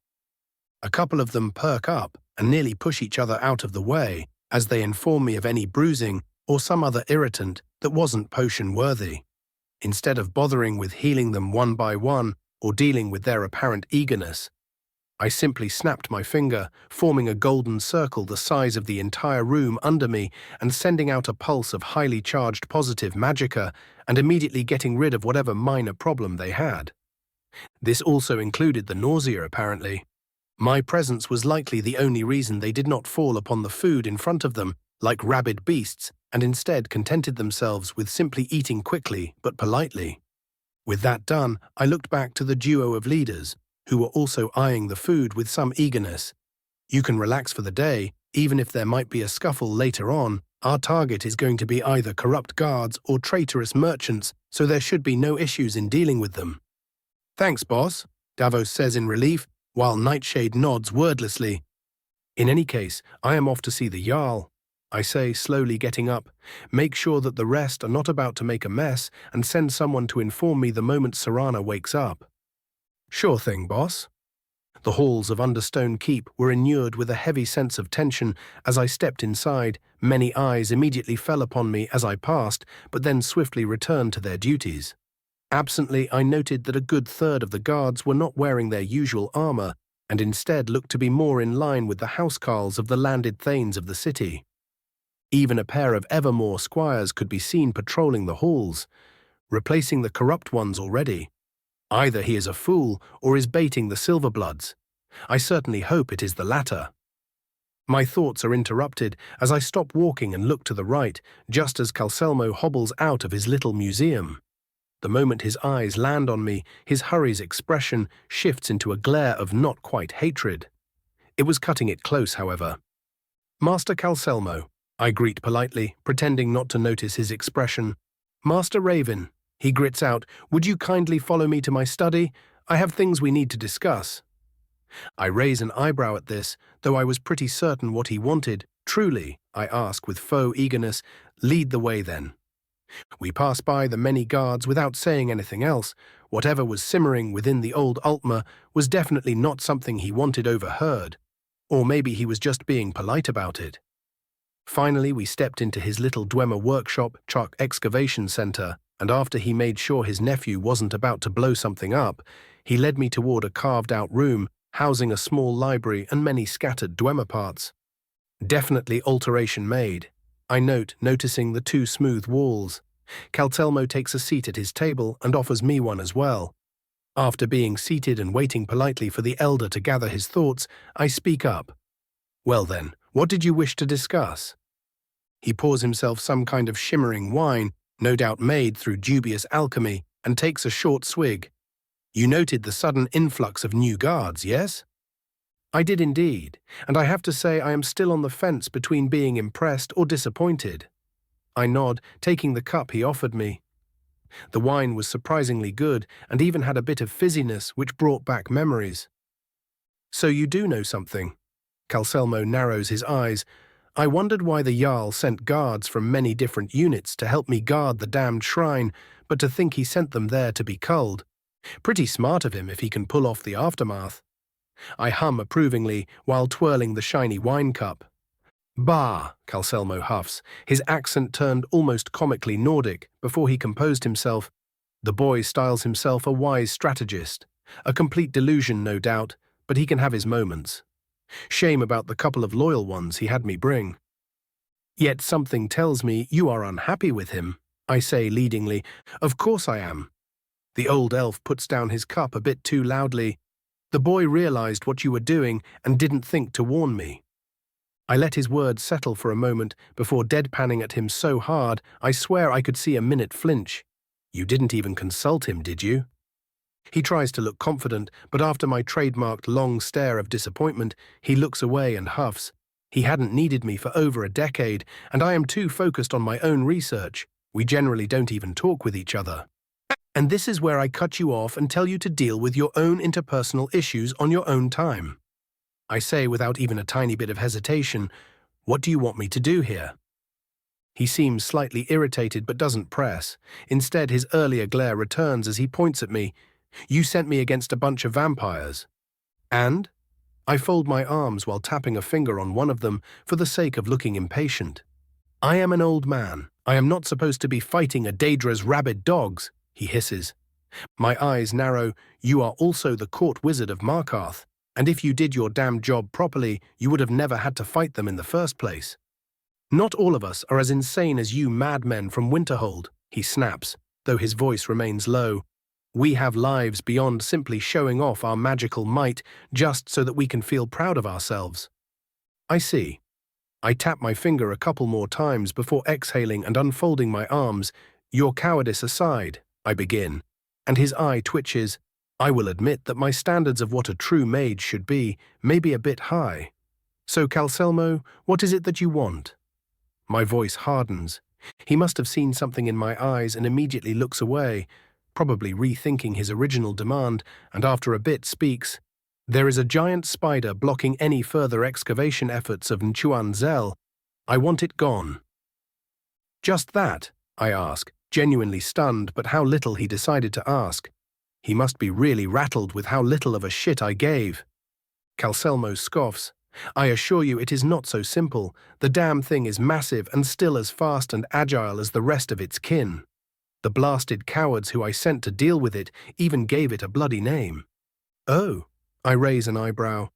A couple of them perk up and nearly push each other out of the way as they inform me of any bruising or some other irritant that wasn't potion-worthy. Instead of bothering with healing them one by one or dealing with their apparent eagerness, I simply snapped my finger, forming a golden circle the size of the entire room under me and sending out a pulse of highly charged positive magicka and immediately getting rid of whatever minor problem they had. This also included the nausea, apparently. My presence was likely the only reason they did not fall upon the food in front of them like rabid beasts and instead contented themselves with simply eating quickly but politely. With that done, I looked back to the duo of leaders, who were also eyeing the food with some eagerness. You can relax for the day, even if there might be a scuffle later on. Our target is going to be either corrupt guards or traitorous merchants, so there should be no issues in dealing with them. Thanks, boss, Davos says in relief, while Nightshade nods wordlessly. In any case, I am off to see the Jarl, I say, slowly getting up. Make sure that the rest are not about to make a mess and send someone to inform me the moment Serana wakes up. Sure thing, boss. The halls of Understone Keep were inured with a heavy sense of tension as I stepped inside. Many eyes immediately fell upon me as I passed, but then swiftly returned to their duties. Absently, I noted that a good third of the guards were not wearing their usual armor, and instead looked to be more in line with the housecarls of the landed thanes of the city. Even a pair of Evermore squires could be seen patrolling the halls, replacing the corrupt ones already. Either he is a fool or is baiting the Silverbloods. I certainly hope it is the latter. My thoughts are interrupted as I stop walking and look to the right, just as Calcelmo hobbles out of his little museum. The moment his eyes land on me, his hurry's expression shifts into a glare of not quite hatred. It was cutting it close, however. Master Calcelmo, I greet politely, pretending not to notice his expression. Master Raven, he grits out, would you kindly follow me to my study? I have things we need to discuss. I raise an eyebrow at this, though I was pretty certain what he wanted. Truly, I ask with faux eagerness, lead the way then. We pass by the many guards without saying anything else. Whatever was simmering within the old Altmer was definitely not something he wanted overheard. Or maybe he was just being polite about it. Finally, we stepped into his little Dwemer workshop, Chuck Excavation Center, and after he made sure his nephew wasn't about to blow something up, he led me toward a carved-out room housing a small library and many scattered Dwemer parts. Definitely alteration made, I note, noticing the two smooth walls. Calcelmo takes a seat at his table and offers me one as well. After being seated and waiting politely for the elder to gather his thoughts, I speak up. Well then, what did you wish to discuss? He pours himself some kind of shimmering wine, no doubt made through dubious alchemy, and takes a short swig. You noted the sudden influx of new guards, yes? I did indeed, and I have to say I am still on the fence between being impressed or disappointed. I nod, taking the cup he offered me. The wine was surprisingly good and even had a bit of fizziness which brought back memories. So you do know something? Calcelmo narrows his eyes. I wondered why the Jarl sent guards from many different units to help me guard the damned shrine, but to think he sent them there to be culled. Pretty smart of him if he can pull off the aftermath. I hum approvingly while twirling the shiny wine cup. Bah, Calcelmo huffs, his accent turned almost comically Nordic before he composed himself. The boy styles himself a wise strategist. A complete delusion, no doubt, but he can have his moments. Shame about the couple of loyal ones he had me bring. Yet something tells me you are unhappy with him, I say leadingly. Of course I am. The old elf puts down his cup a bit too loudly. The boy realized what you were doing and didn't think to warn me. I let his words settle for a moment before deadpanning at him so hard I swear I could see a minute flinch. You didn't even consult him, did you? He tries to look confident, but after my trademarked long stare of disappointment, he looks away and huffs. He hadn't needed me for over a decade, and I am too focused on my own research. We generally don't even talk with each other. And this is where I cut you off and tell you to deal with your own interpersonal issues on your own time. I say without even a tiny bit of hesitation, what do you want me to do here? He seems slightly irritated but doesn't press. Instead, his earlier glare returns as he points at me. You sent me against a bunch of vampires. And? I fold my arms while tapping a finger on one of them for the sake of looking impatient. I am an old man. I am not supposed to be fighting a Daedra's rabid dogs, he hisses. My eyes narrow. You are also the court wizard of Markarth, And if you did your damn job properly, you would have never had to fight them in the first place. Not all of us are as insane as you madmen from Winterhold, he snaps, though his voice remains low. We have lives beyond simply showing off our magical might just so that we can feel proud of ourselves. I see. I tap my finger a couple more times before exhaling and unfolding my arms. Your cowardice aside, I begin, and his eye twitches. I will admit that my standards of what a true mage should be may be a bit high. So, Calcelmo, what is it that you want? My voice hardens. He must have seen something in my eyes and immediately looks away, probably rethinking his original demand, and after a bit speaks. There is a giant spider blocking any further excavation efforts of Nchuan Zel. I want it gone. Just that, I ask, genuinely stunned, but how little he decided to ask. He must be really rattled with how little of a shit I gave. Calcelmo scoffs. I assure you it is not so simple. The damn thing is massive and still as fast and agile as the rest of its kin. The blasted cowards who I sent to deal with it even gave it a bloody name. Oh, I raise an eyebrow.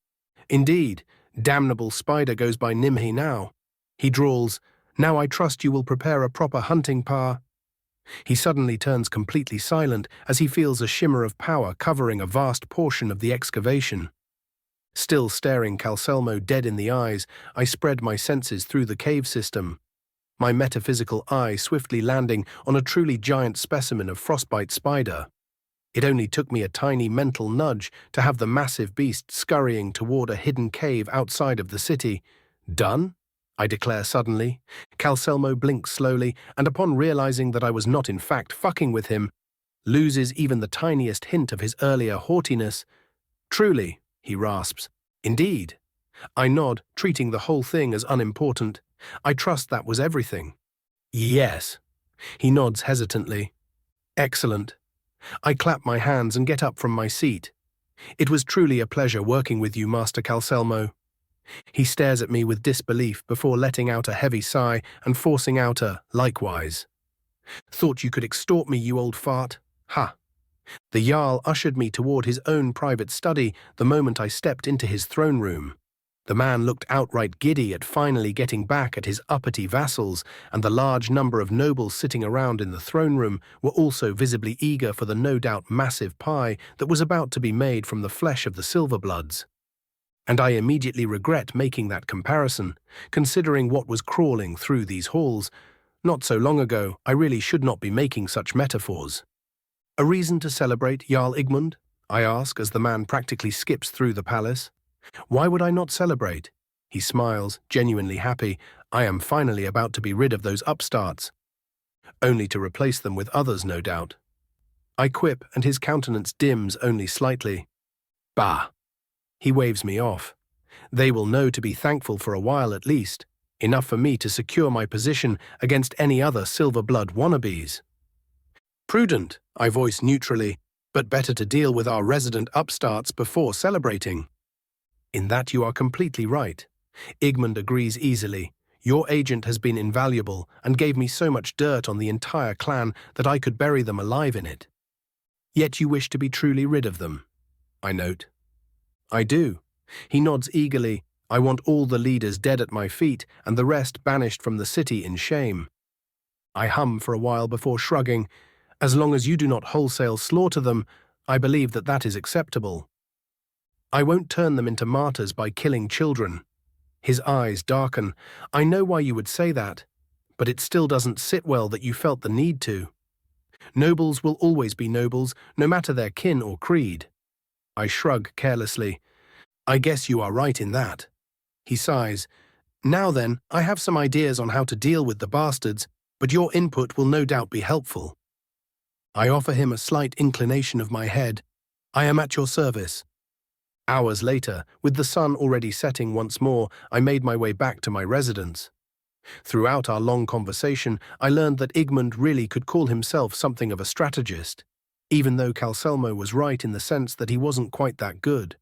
Indeed, damnable spider goes by Nimhi now. He drawls, now I trust you will prepare a proper hunting par. He suddenly turns completely silent as he feels a shimmer of power covering a vast portion of the excavation. Still staring Calcelmo dead in the eyes, I spread my senses through the cave system, my metaphysical eye swiftly landing on a truly giant specimen of frostbite spider. It only took me a tiny mental nudge to have the massive beast scurrying toward a hidden cave outside of the city. Done? I declare suddenly. Calcelmo blinks slowly, and upon realizing that I was not in fact fucking with him, loses even the tiniest hint of his earlier haughtiness. Truly, he rasps. Indeed. I nod, treating the whole thing as unimportant. I trust that was everything. Yes. He nods hesitantly. Excellent. I clap my hands and get up from my seat. It was truly a pleasure working with you, Master Calcelmo. He stares at me with disbelief before letting out a heavy sigh and forcing out a likewise. Thought you could extort me, you old fart? Ha! The Jarl ushered me toward his own private study the moment I stepped into his throne room. The man looked outright giddy at finally getting back at his uppity vassals, and the large number of nobles sitting around in the throne room were also visibly eager for the no doubt massive pie that was about to be made from the flesh of the Silverbloods. And I immediately regret making that comparison, considering what was crawling through these halls. Not so long ago, I really should not be making such metaphors. A reason to celebrate, Jarl Igmund? I ask as the man practically skips through the palace. Why would I not celebrate? He smiles, genuinely happy. I am finally about to be rid of those upstarts. Only to replace them with others, no doubt. I quip, and his countenance dims only slightly. Bah! He waves me off. They will know to be thankful for a while at least, enough for me to secure my position against any other Silverblood wannabes. Prudent, I voice neutrally, but better to deal with our resident upstarts before celebrating. In that you are completely right. Igmund agrees easily. Your agent has been invaluable and gave me so much dirt on the entire clan that I could bury them alive in it. Yet you wish to be truly rid of them, I note. I do. He nods eagerly. I want all the leaders dead at my feet and the rest banished from the city in shame. I hum for a while before shrugging. As long as you do not wholesale slaughter them, I believe that that is acceptable. I won't turn them into martyrs by killing children. His eyes darken. I know why you would say that, but it still doesn't sit well that you felt the need to. Nobles will always be nobles, no matter their kin or creed. I shrug carelessly. I guess you are right in that. He sighs. Now then, I have some ideas on how to deal with the bastards, but your input will no doubt be helpful. I offer him a slight inclination of my head. I am at your service. Hours later, with the sun already setting once more, I made my way back to my residence. Throughout our long conversation, I learned that Igmund really could call himself something of a strategist, even though Calcelmo was right in the sense that he wasn't quite that good.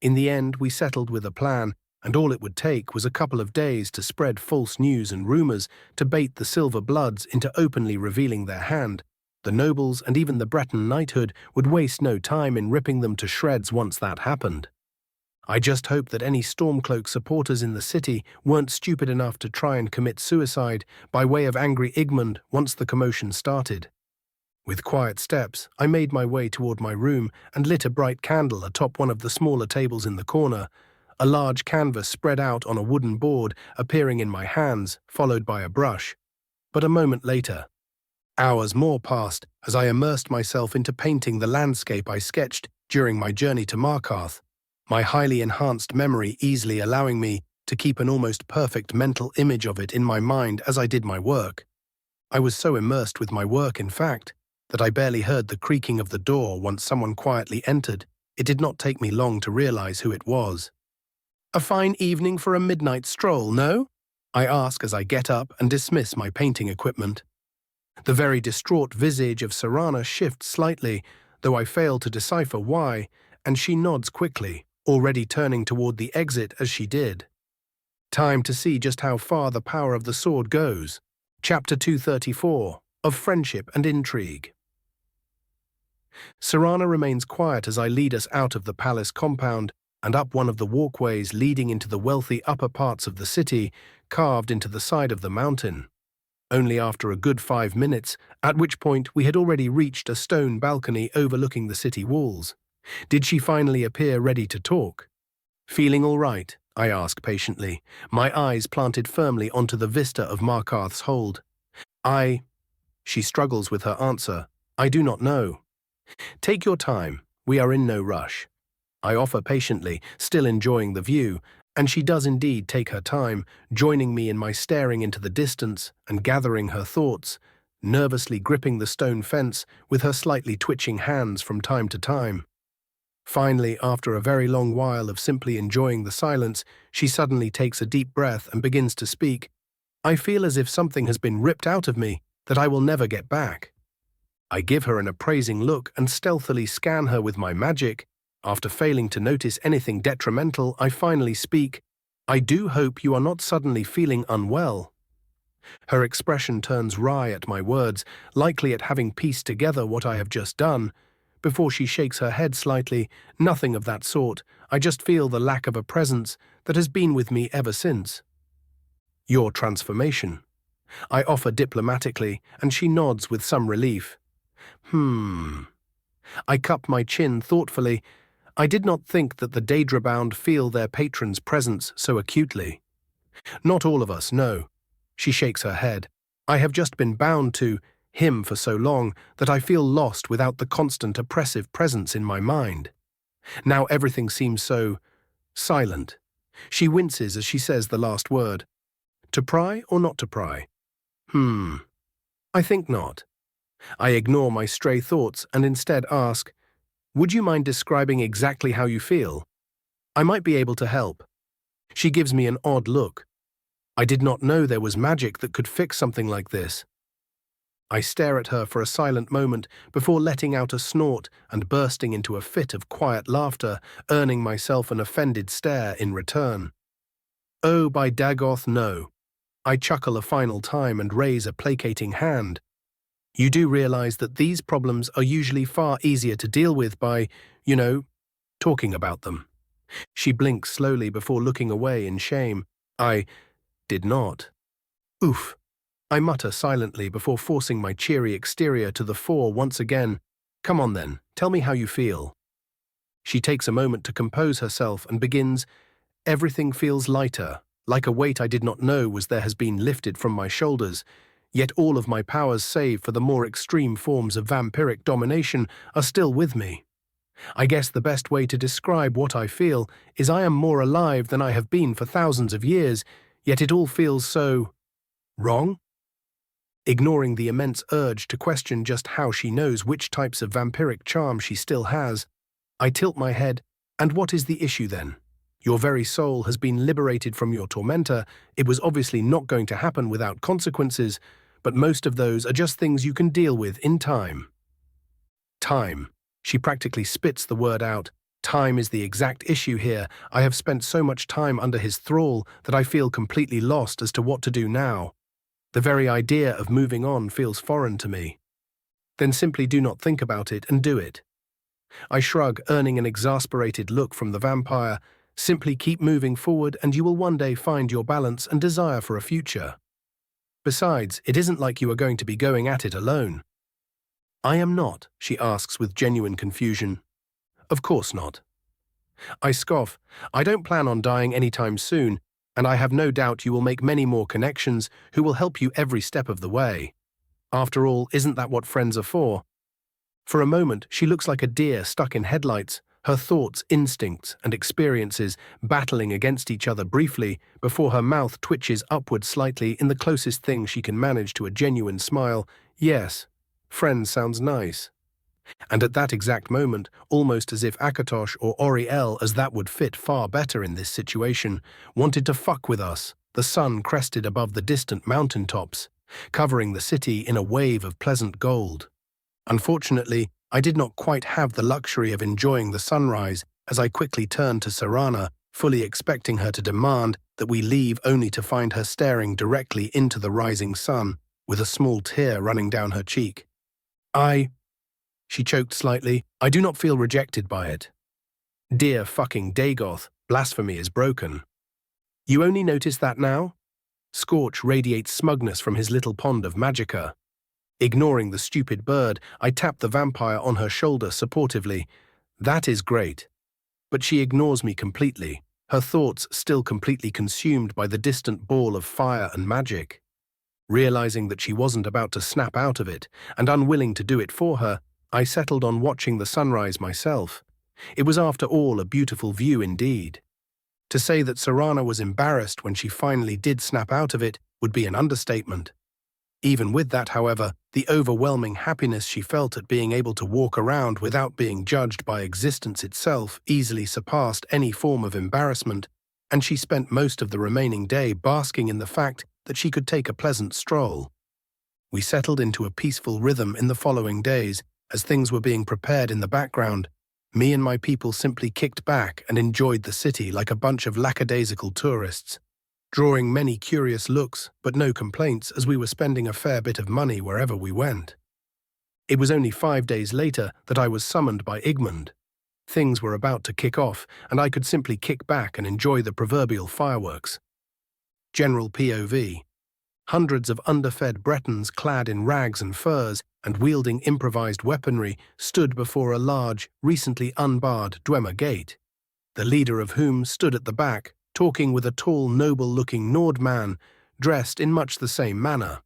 In the end, we settled with a plan, and all it would take was a couple of days to spread false news and rumors to bait the Silverbloods into openly revealing their hand. The nobles and even the Breton knighthood would waste no time in ripping them to shreds once that happened. I just hope that any Stormcloak supporters in the city weren't stupid enough to try and commit suicide by way of angry Igmund once the commotion started. With quiet steps, I made my way toward my room and lit a bright candle atop one of the smaller tables in the corner, a large canvas spread out on a wooden board appearing in my hands, followed by a brush. But a moment later, hours more passed as I immersed myself into painting the landscape I sketched during my journey to Markarth, my highly enhanced memory easily allowing me to keep an almost perfect mental image of it in my mind as I did my work. I was so immersed with my work, in fact, that I barely heard the creaking of the door once someone quietly entered. It did not take me long to realize who it was. "A fine evening for a midnight stroll, no?" I ask as I get up and dismiss my painting equipment. The very distraught visage of Serana shifts slightly, though I fail to decipher why, and she nods quickly, already turning toward the exit as she did. Time to see just how far the power of the sword goes. Chapter 234, of Friendship and Intrigue. Serana remains quiet as I lead us out of the palace compound and up one of the walkways leading into the wealthy upper parts of the city, carved into the side of the mountain. Only after a good 5 minutes, at which point we had already reached a stone balcony overlooking the city walls, did she finally appear ready to talk. "Feeling all right?" I ask patiently, my eyes planted firmly onto the vista of Markarth's hold. She struggles with her answer. "I do not know." "Take your time, we are in no rush." I offer patiently, still enjoying the view, and she does indeed take her time, joining me in my staring into the distance and gathering her thoughts, nervously gripping the stone fence with her slightly twitching hands from time to time. Finally, after a very long while of simply enjoying the silence, she suddenly takes a deep breath and begins to speak. "I feel as if something has been ripped out of me that I will never get back." I give her an appraising look and stealthily scan her with my magic. After failing to notice anything detrimental, I finally speak. "I do hope you are not suddenly feeling unwell." Her expression turns wry at my words, likely at having pieced together what I have just done. Before she shakes her head slightly, "Nothing of that sort. I just feel the lack of a presence that has been with me ever since." "Your transformation," I offer diplomatically, and she nods with some relief. I cup my chin thoughtfully. I did not think that the Daedra-bound feel their patron's presence so acutely. "Not all of us, no." She shakes her head. "I have just been bound to him for so long that I feel lost without the constant oppressive presence in my mind. Now everything seems so silent." She winces as she says the last word. "To pry or not to pry?" I think not." I ignore my stray thoughts and instead ask, "Would you mind describing exactly how you feel? I might be able to help." She gives me an odd look. I did not know there was magic that could fix something like this. I stare at her for a silent moment before letting out a snort and bursting into a fit of quiet laughter, earning myself an offended stare in return. "Oh, by Dagoth, no." I chuckle a final time and raise a placating hand. "You do realize that these problems are usually far easier to deal with by, talking about them." She blinks slowly before looking away in shame. "I did not." "Oof." I mutter silently before forcing my cheery exterior to the fore once again. "Come on then, tell me how you feel." She takes a moment to compose herself and begins, "Everything feels lighter, like a weight I did not know was there has been lifted from my shoulders, yet all of my powers save for the more extreme forms of vampiric domination are still with me. I guess the best way to describe what I feel is I am more alive than I have been for thousands of years, yet it all feels so wrong." Ignoring the immense urge to question just how she knows which types of vampiric charm she still has, I tilt my head. "And what is the issue then? Your very soul has been liberated from your tormentor. It was obviously not going to happen without consequences, but most of those are just things you can deal with in time." Time. She practically spits the word out. Time is the exact issue here. I have spent so much time under his thrall that I feel completely lost as to what to do now. The very idea of moving on feels foreign to me. "Then simply do not think about it and do it." I shrug, earning an exasperated look from the vampire. Simply keep moving forward and you will one day find your balance and desire for a future. Besides, it isn't like you are going to be going at it alone. I am not, she asks with genuine confusion. Of course not. I scoff. I don't plan on dying anytime soon, and I have no doubt you will make many more connections who will help you every step of the way. After all, isn't that what friends are for? For a moment, she looks like a deer stuck in headlights, her thoughts, instincts, and experiences battling against each other briefly before her mouth twitches upward slightly in the closest thing she can manage to a genuine smile. Yes, friend sounds nice. And at that exact moment, almost as if Akatosh or Oriel, as that would fit far better in this situation, wanted to fuck with us, the sun crested above the distant mountaintops, covering the city in a wave of pleasant gold. Unfortunately, I did not quite have the luxury of enjoying the sunrise as I quickly turned to Serana, fully expecting her to demand that we leave only to find her staring directly into the rising sun, with a small tear running down her cheek. She choked slightly. I do not feel rejected by it. Dear fucking Dagoth, blasphemy is broken. You only notice that now? Scorch radiates smugness from his little pond of magicka. Ignoring the stupid bird, I tap the vampire on her shoulder supportively. That is great. But she ignores me completely, her thoughts still completely consumed by the distant ball of fire and magic. Realizing that she wasn't about to snap out of it, and unwilling to do it for her, I settled on watching the sunrise myself. It was after all a beautiful view indeed. To say that Serana was embarrassed when she finally did snap out of it would be an understatement. Even with that, however, the overwhelming happiness she felt at being able to walk around without being judged by existence itself easily surpassed any form of embarrassment, and she spent most of the remaining day basking in the fact that she could take a pleasant stroll. We settled into a peaceful rhythm in the following days. As things were being prepared in the background, me and my people simply kicked back and enjoyed the city like a bunch of lackadaisical tourists, drawing many curious looks but no complaints as we were spending a fair bit of money wherever we went. It was only 5 days later that I was summoned by Igmund. Things were about to kick off, and I could simply kick back and enjoy the proverbial fireworks. General POV. Hundreds of underfed Bretons clad in rags and furs and wielding improvised weaponry stood before a large, recently unbarred Dwemer gate, the leader of whom stood at the back, talking with a tall, noble-looking Nord man, dressed in much the same manner.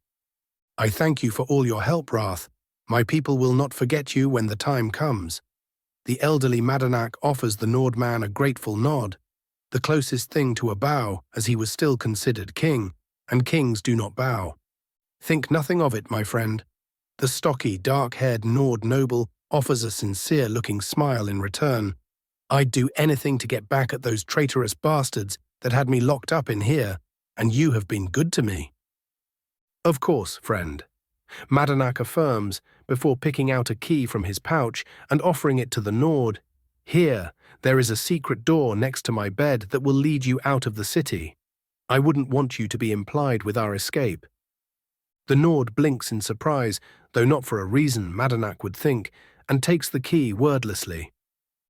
I thank you for all your help, Wrath. My people will not forget you when the time comes. The elderly Madanak offers the Nord man a grateful nod, the closest thing to a bow, as he was still considered king, and kings do not bow. Think nothing of it, my friend. The stocky, dark-haired Nord noble offers a sincere-looking smile in return. I'd do anything to get back at those traitorous bastards that had me locked up in here, and you have been good to me. Of course, friend. Madanak affirms, before picking out a key from his pouch and offering it to the Nord. Here, there is a secret door next to my bed that will lead you out of the city. I wouldn't want you to be implied with our escape. The Nord blinks in surprise, though not for a reason Madanak would think, and takes the key wordlessly,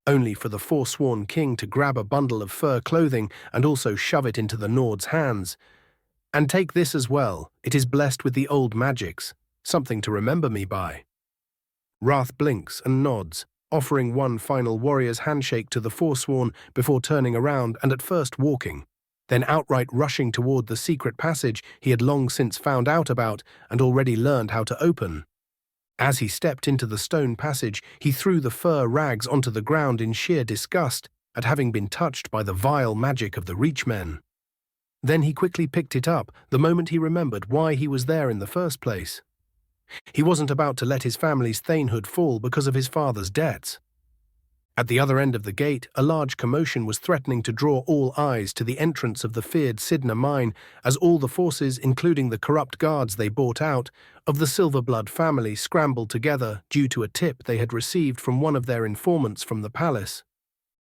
only for the forsworn king to grab a bundle of fur clothing and also shove it into the Nord's hands. And take this as well, it is blessed with the old magics, something to remember me by. Wrath blinks and nods, offering one final warrior's handshake to the forsworn before turning around and at first walking, then outright rushing toward the secret passage he had long since found out about and already learned how to open. As he stepped into the stone passage, he threw the fur rags onto the ground in sheer disgust at having been touched by the vile magic of the Reachmen. Then he quickly picked it up the moment he remembered why he was there in the first place. He wasn't about to let his family's thanehood fall because of his father's debts. At the other end of the gate, a large commotion was threatening to draw all eyes to the entrance of the feared Sidna mine, as all the forces, including the corrupt guards they bought out, of the Silverblood family scrambled together due to a tip they had received from one of their informants from the palace.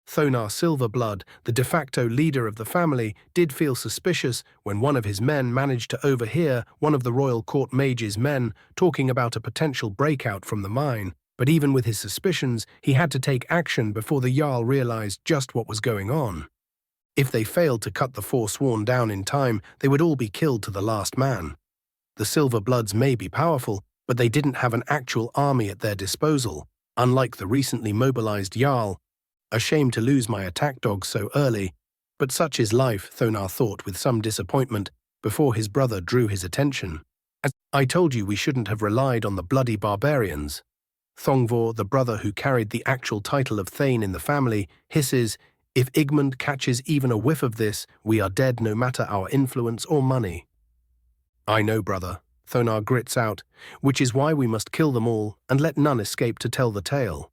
Thonar Silverblood, the de facto leader of the family, did feel suspicious when one of his men managed to overhear one of the royal court mage's men talking about a potential breakout from the mine. But even with his suspicions, he had to take action before the Jarl realized just what was going on. If they failed to cut the Forsworn down in time, they would all be killed to the last man. The Silver Bloods may be powerful, but they didn't have an actual army at their disposal, unlike the recently mobilized Jarl. A shame to lose my attack dogs so early, but such is life, Thonar thought with some disappointment before his brother drew his attention. As I told you, we shouldn't have relied on the bloody barbarians. Thongvor, the brother who carried the actual title of Thane in the family, hisses, "If Igmund catches even a whiff of this, we are dead no matter our influence or money." "I know, brother," Thonar grits out, "which is why we must kill them all and let none escape to tell the tale."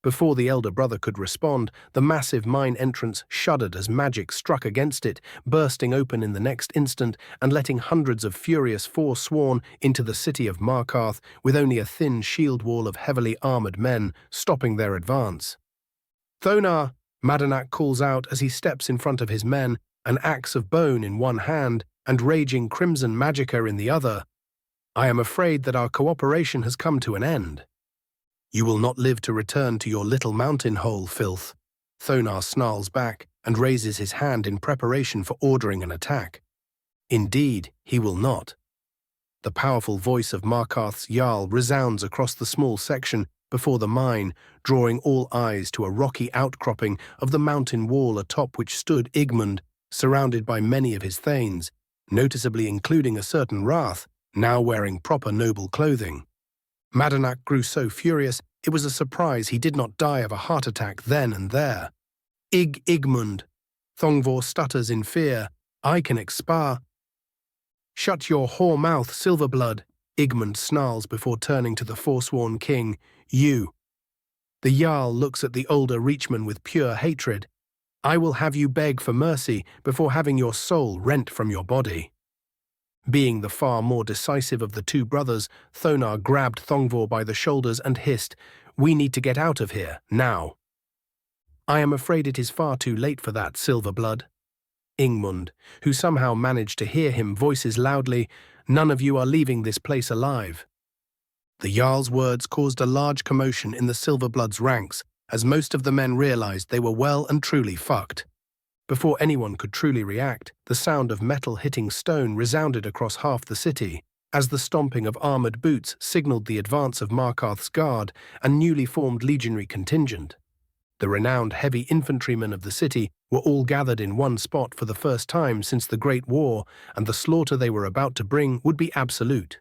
Before the elder brother could respond, the massive mine entrance shuddered as magic struck against it, bursting open in the next instant and letting hundreds of furious Forsworn into the city of Markarth with only a thin shield wall of heavily armored men stopping their advance. "Thonar!" Madanak calls out as he steps in front of his men, an axe of bone in one hand and raging crimson magicka in the other. "I am afraid that our cooperation has come to an end." "You will not live to return to your little mountain hole, filth." Thonar snarls back and raises his hand in preparation for ordering an attack. Indeed, he will not. The powerful voice of Markarth's Jarl resounds across the small section before the mine, drawing all eyes to a rocky outcropping of the mountain wall atop which stood Igmund, surrounded by many of his thanes, noticeably including a certain Wrath, now wearing proper noble clothing. Madanak grew so furious, it was a surprise he did not die of a heart attack then and there. Igmund. Thongvor stutters in fear. "I can expar." "Shut your whore mouth, Silverblood," Igmund snarls before turning to the Forsworn king. "You." The Jarl looks at the older Reachman with pure hatred. "I will have you beg for mercy before having your soul rent from your body." Being the far more decisive of the two brothers, Thonar grabbed Thongvor by the shoulders and hissed, "We need to get out of here, now." "I am afraid it is far too late for that, Silverblood." Ingmund, who somehow managed to hear him, voices loudly, "None of you are leaving this place alive." The Jarl's words caused a large commotion in the Silverblood's ranks, as most of the men realized they were well and truly fucked. Before anyone could truly react, the sound of metal hitting stone resounded across half the city, as the stomping of armored boots signaled the advance of Markarth's guard and newly formed legionary contingent. The renowned heavy infantrymen of the city were all gathered in one spot for the first time since the Great War, and the slaughter they were about to bring would be absolute.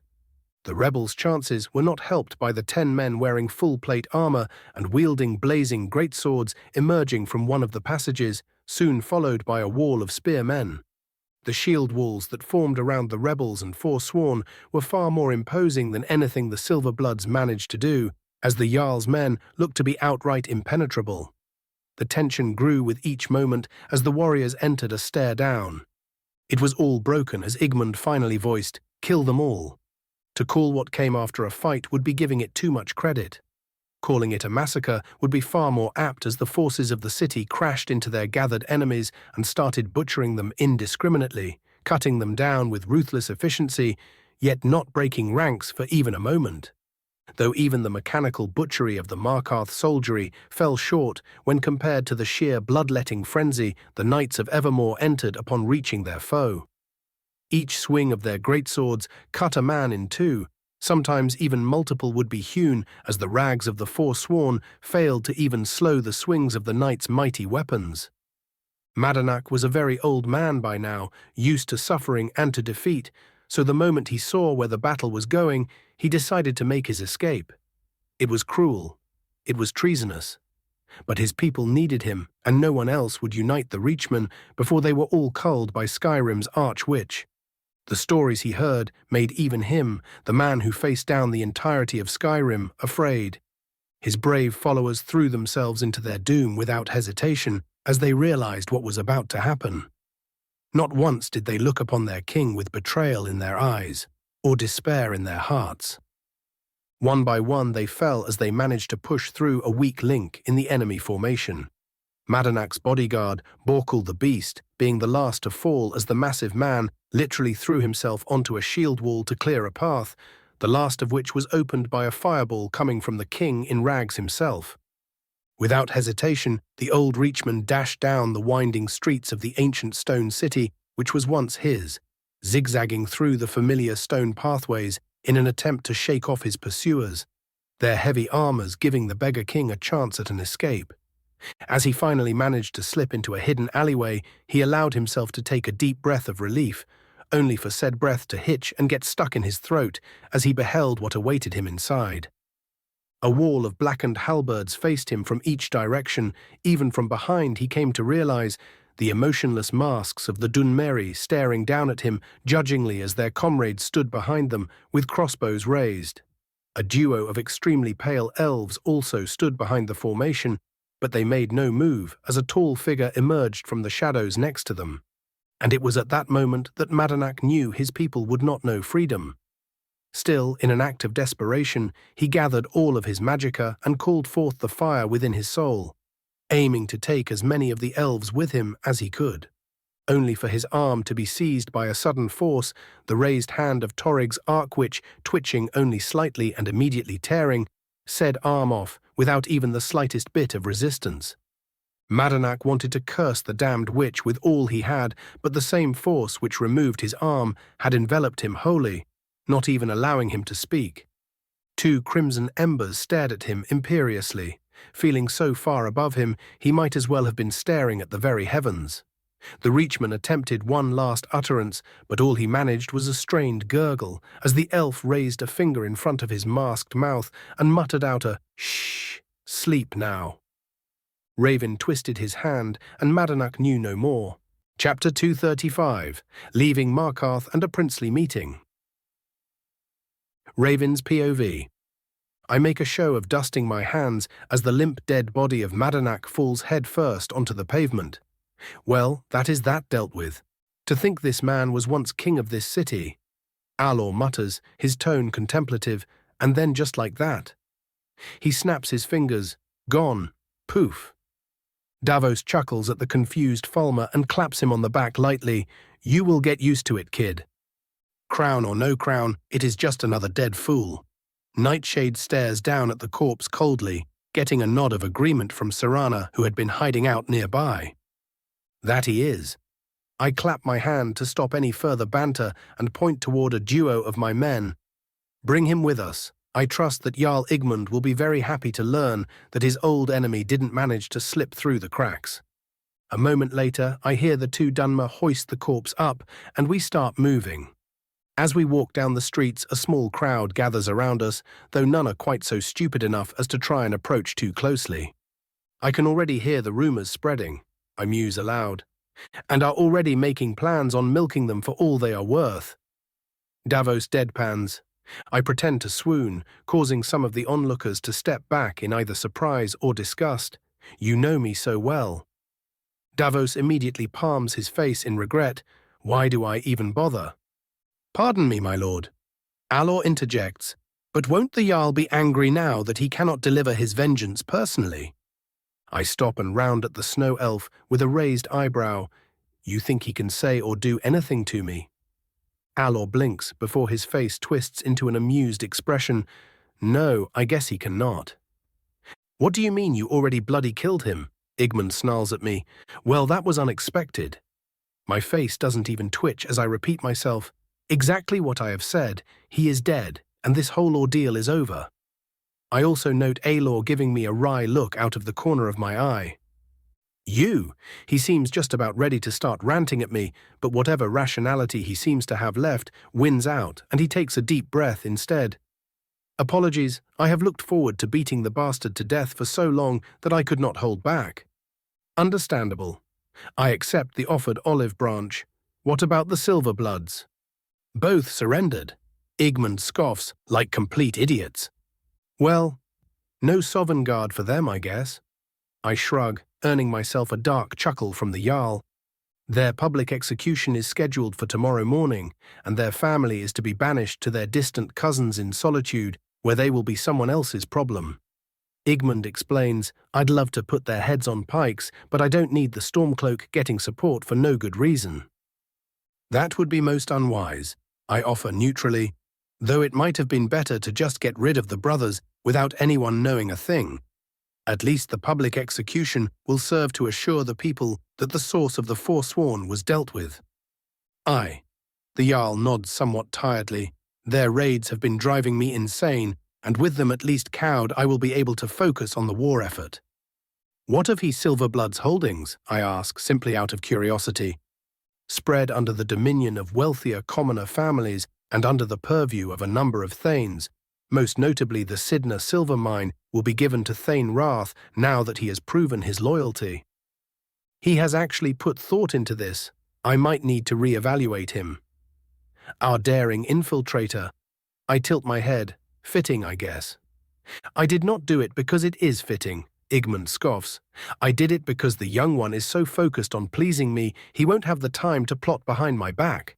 The rebels' chances were not helped by the 10 men wearing full-plate armor and wielding blazing greatswords emerging from one of the passages, soon followed by a wall of spearmen. The shield walls that formed around the rebels and Forsworn were far more imposing than anything the Silverbloods managed to do, as the Jarl's men looked to be outright impenetrable. The tension grew with each moment as the warriors entered a stare down. It was all broken as Igmund finally voiced, "Kill them all." To call what came after a fight would be giving it too much credit. Calling it a massacre would be far more apt as the forces of the city crashed into their gathered enemies and started butchering them indiscriminately, cutting them down with ruthless efficiency, yet not breaking ranks for even a moment. Though even the mechanical butchery of the Markarth soldiery fell short when compared to the sheer bloodletting frenzy the Knights of Evermore entered upon reaching their foe. Each swing of their greatswords cut a man in two. Sometimes even multiple would be hewn as the rags of the Forsworn failed to even slow the swings of the knights' mighty weapons. Madanak was a very old man by now, used to suffering and to defeat, so the moment he saw where the battle was going, he decided to make his escape. It was cruel. It was treasonous. But his people needed him, and no one else would unite the Reachmen before they were all culled by Skyrim's arch-witch. The stories he heard made even him, the man who faced down the entirety of Skyrim, afraid. His brave followers threw themselves into their doom without hesitation as they realized what was about to happen. Not once did they look upon their king with betrayal in their eyes, or despair in their hearts. One by one they fell as they managed to push through a weak link in the enemy formation. Madanak's bodyguard, Borkul the Beast, being the last to fall as the massive man literally threw himself onto a shield wall to clear a path, the last of which was opened by a fireball coming from the king in rags himself. Without hesitation, the old Reachman dashed down the winding streets of the ancient stone city, which was once his, zigzagging through the familiar stone pathways in an attempt to shake off his pursuers, their heavy armors giving the beggar king a chance at an escape. As he finally managed to slip into a hidden alleyway, he allowed himself to take a deep breath of relief, only for said breath to hitch and get stuck in his throat as he beheld what awaited him inside. A wall of blackened halberds faced him from each direction. Even from behind he came to realize the emotionless masks of the Dunmeri staring down at him judgingly as their comrades stood behind them with crossbows raised. A duo of extremely pale elves also stood behind the formation, but they made no move as a tall figure emerged from the shadows next to them. And it was at that moment that Madanak knew his people would not know freedom. Still, in an act of desperation, he gathered all of his magicka and called forth the fire within his soul, aiming to take as many of the elves with him as he could, only for his arm to be seized by a sudden force, the raised hand of Torrig's Arkwitch twitching only slightly and immediately tearing said arm off without even the slightest bit of resistance. Madanak wanted to curse the damned witch with all he had, but the same force which removed his arm had enveloped him wholly, not even allowing him to speak. Two crimson embers stared at him imperiously. Feeling so far above him, he might as well have been staring at the very heavens. The Reachman attempted one last utterance, but all he managed was a strained gurgle, as the elf raised a finger in front of his masked mouth and muttered out a "Shh, sleep now." Raven twisted his hand, and Madanak knew no more. Chapter 235, Leaving Markarth and a Princely Meeting. Raven's POV. I make a show of dusting my hands as the limp dead body of Madanak falls head first onto the pavement. Well, that is that dealt with. To think this man was once king of this city. Alor mutters, his tone contemplative, and then just like that. He snaps his fingers. Gone. Poof. Davos chuckles at the confused Fulmer and claps him on the back lightly. You will get used to it, kid. Crown or no crown, it is just another dead fool. Nightshade stares down at the corpse coldly, getting a nod of agreement from Serana, who had been hiding out nearby. That he is. I clap my hand to stop any further banter and point toward a duo of my men. Bring him with us. I trust that Jarl Igmund will be very happy to learn that his old enemy didn't manage to slip through the cracks. A moment later, I hear the two Dunmer hoist the corpse up, and we start moving. As we walk down the streets, a small crowd gathers around us, though none are quite so stupid enough as to try and approach too closely. I can already hear the rumors spreading, I muse aloud, and are already making plans on milking them for all they are worth. Davos deadpans. I pretend to swoon, causing some of the onlookers to step back in either surprise or disgust. You know me so well. Davos immediately palms his face in regret. Why do I even bother? Pardon me, my lord. Alor interjects, but won't the Jarl be angry now that he cannot deliver his vengeance personally? I stop and round at the snow elf with a raised eyebrow. You think he can say or do anything to me? Alor blinks before his face twists into an amused expression. No, I guess he cannot. What do you mean you already bloody killed him? Igmund snarls at me. Well, that was unexpected. My face doesn't even twitch as I repeat myself. Exactly what I have said. He is dead, and this whole ordeal is over. I also note Alor giving me a wry look out of the corner of my eye. You! He seems just about ready to start ranting at me, but whatever rationality he seems to have left wins out, and he takes a deep breath instead. Apologies, I have looked forward to beating the bastard to death for so long that I could not hold back. Understandable. I accept the offered olive branch. What about the Silverbloods? Both surrendered. Igmund scoffs, like complete idiots. Well, no Sovngarde for them, I guess. I shrug, earning myself a dark chuckle from the Jarl. Their public execution is scheduled for tomorrow morning, and their family is to be banished to their distant cousins in Solitude, where they will be someone else's problem. Igmund explains, I'd love to put their heads on pikes, but I don't need the Stormcloak getting support for no good reason. That would be most unwise, I offer neutrally, though it might have been better to just get rid of the brothers without anyone knowing a thing. At least the public execution will serve to assure the people that the source of the forsworn was dealt with. Aye. The Jarl nods somewhat tiredly. Their raids have been driving me insane, and with them at least cowed, I will be able to focus on the war effort. What of his Silverblood's holdings? I ask, simply out of curiosity. Spread under the dominion of wealthier, commoner families and under the purview of a number of thanes, most notably the Sidna silver mine, will be given to Thane Wrath now that he has proven his loyalty. He has actually put thought into this. I might need to re-evaluate him. Our daring infiltrator. I tilt my head. Fitting, I guess. I did not do it because it is fitting, Igmund scoffs. I did it because the young one is so focused on pleasing me, he won't have the time to plot behind my back.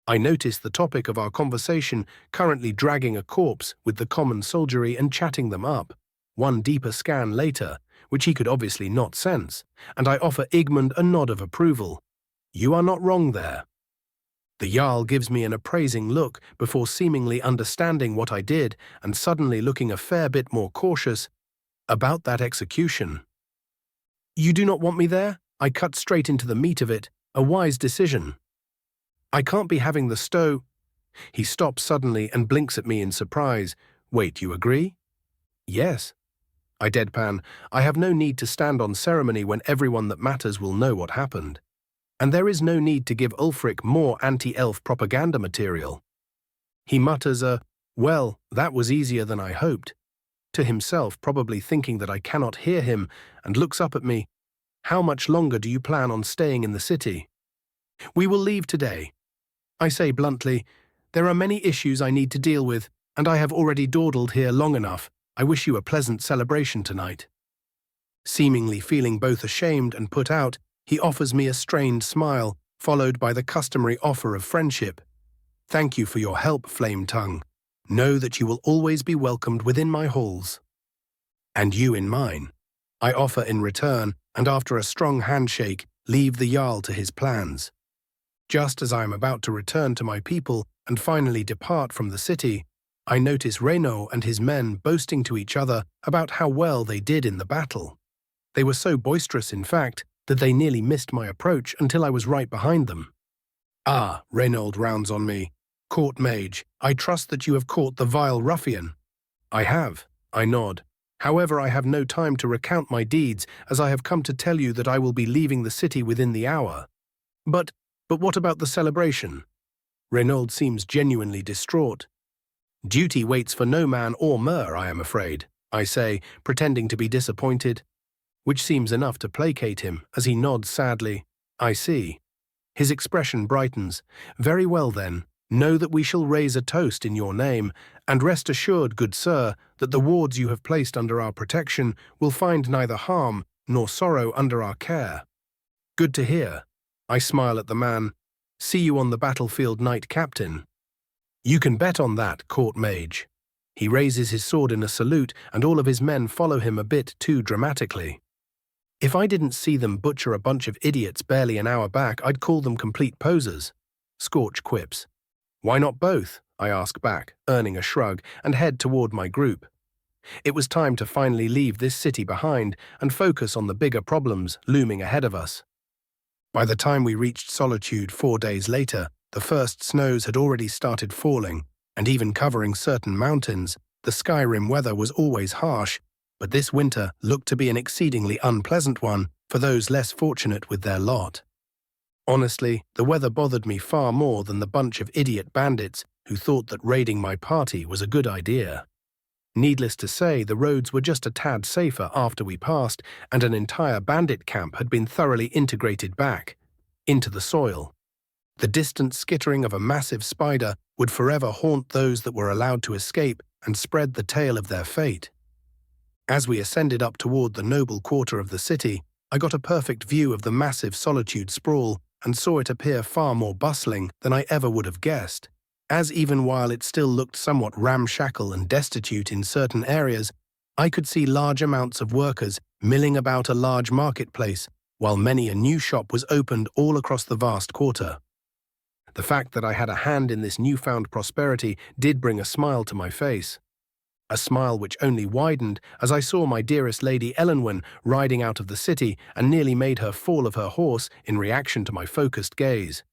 I notice the topic of our conversation currently dragging a corpse with the common soldiery and chatting them up. One deeper scan later, which he could obviously not sense, and I offer Igmund a nod of approval. You are not wrong there. The Jarl gives me an appraising look before seemingly understanding what I did and suddenly looking a fair bit more cautious about that execution. You do not want me there? I cut straight into the meat of it, a wise decision. I can't be having the stow. He stops suddenly and blinks at me in surprise. Wait, you agree? Yes. I deadpan. I have no need to stand on ceremony when everyone that matters will know what happened. And there is no need to give Ulfric more anti-elf propaganda material. He mutters well, that was easier than I hoped, to himself, probably thinking that I cannot hear him, and looks up at me. How much longer do you plan on staying in the city? We will leave today. I say bluntly, there are many issues I need to deal with, and I have already dawdled here long enough. I wish you a pleasant celebration tonight. Seemingly feeling both ashamed and put out, he offers me a strained smile, followed by the customary offer of friendship. Thank you for your help, Flame Tongue. Know that you will always be welcomed within my halls. And you in mine. I offer in return, and after a strong handshake, leave the Jarl to his plans. Just as I am about to return to my people and finally depart from the city, I notice Renaud and his men boasting to each other about how well they did in the battle. They were so boisterous, in fact, that they nearly missed my approach until I was right behind them. Ah, Renaud rounds on me. Court mage, I trust that you have caught the vile ruffian. I have, I nod. However, I have no time to recount my deeds, as I have come to tell you that I will be leaving the city within the hour. But what about the celebration? Renaud seems genuinely distraught. Duty waits for no man or mer, I am afraid, I say, pretending to be disappointed, which seems enough to placate him as he nods sadly. I see. His expression brightens. Very well then, know that we shall raise a toast in your name, and rest assured, good sir, that the wards you have placed under our protection will find neither harm nor sorrow under our care. Good to hear. I smile at the man. See you on the battlefield, Knight Captain. You can bet on that, Court Mage. He raises his sword in a salute, and all of his men follow him a bit too dramatically. If I didn't see them butcher a bunch of idiots barely an hour back, I'd call them complete posers. Scorch quips. Why not both? I ask back, earning a shrug, and head toward my group. It was time to finally leave this city behind and focus on the bigger problems looming ahead of us. By the time we reached Solitude 4 days later, the first snows had already started falling, and even covering certain mountains. The Skyrim weather was always harsh, but this winter looked to be an exceedingly unpleasant one for those less fortunate with their lot. Honestly, the weather bothered me far more than the bunch of idiot bandits who thought that raiding my party was a good idea. Needless to say, the roads were just a tad safer after we passed, and an entire bandit camp had been thoroughly integrated back into the soil. The distant skittering of a massive spider would forever haunt those that were allowed to escape and spread the tale of their fate. As we ascended up toward the noble quarter of the city, I got a perfect view of the massive Solitude sprawl and saw it appear far more bustling than I ever would have guessed, as even while it still looked somewhat ramshackle and destitute in certain areas, I could see large amounts of workers milling about a large marketplace, while many a new shop was opened all across the vast quarter. The fact that I had a hand in this newfound prosperity did bring a smile to my face. a smile which only widened as I saw my dearest Lady Elenwen riding out of the city and nearly made her fall of her horse in reaction to my focused gaze.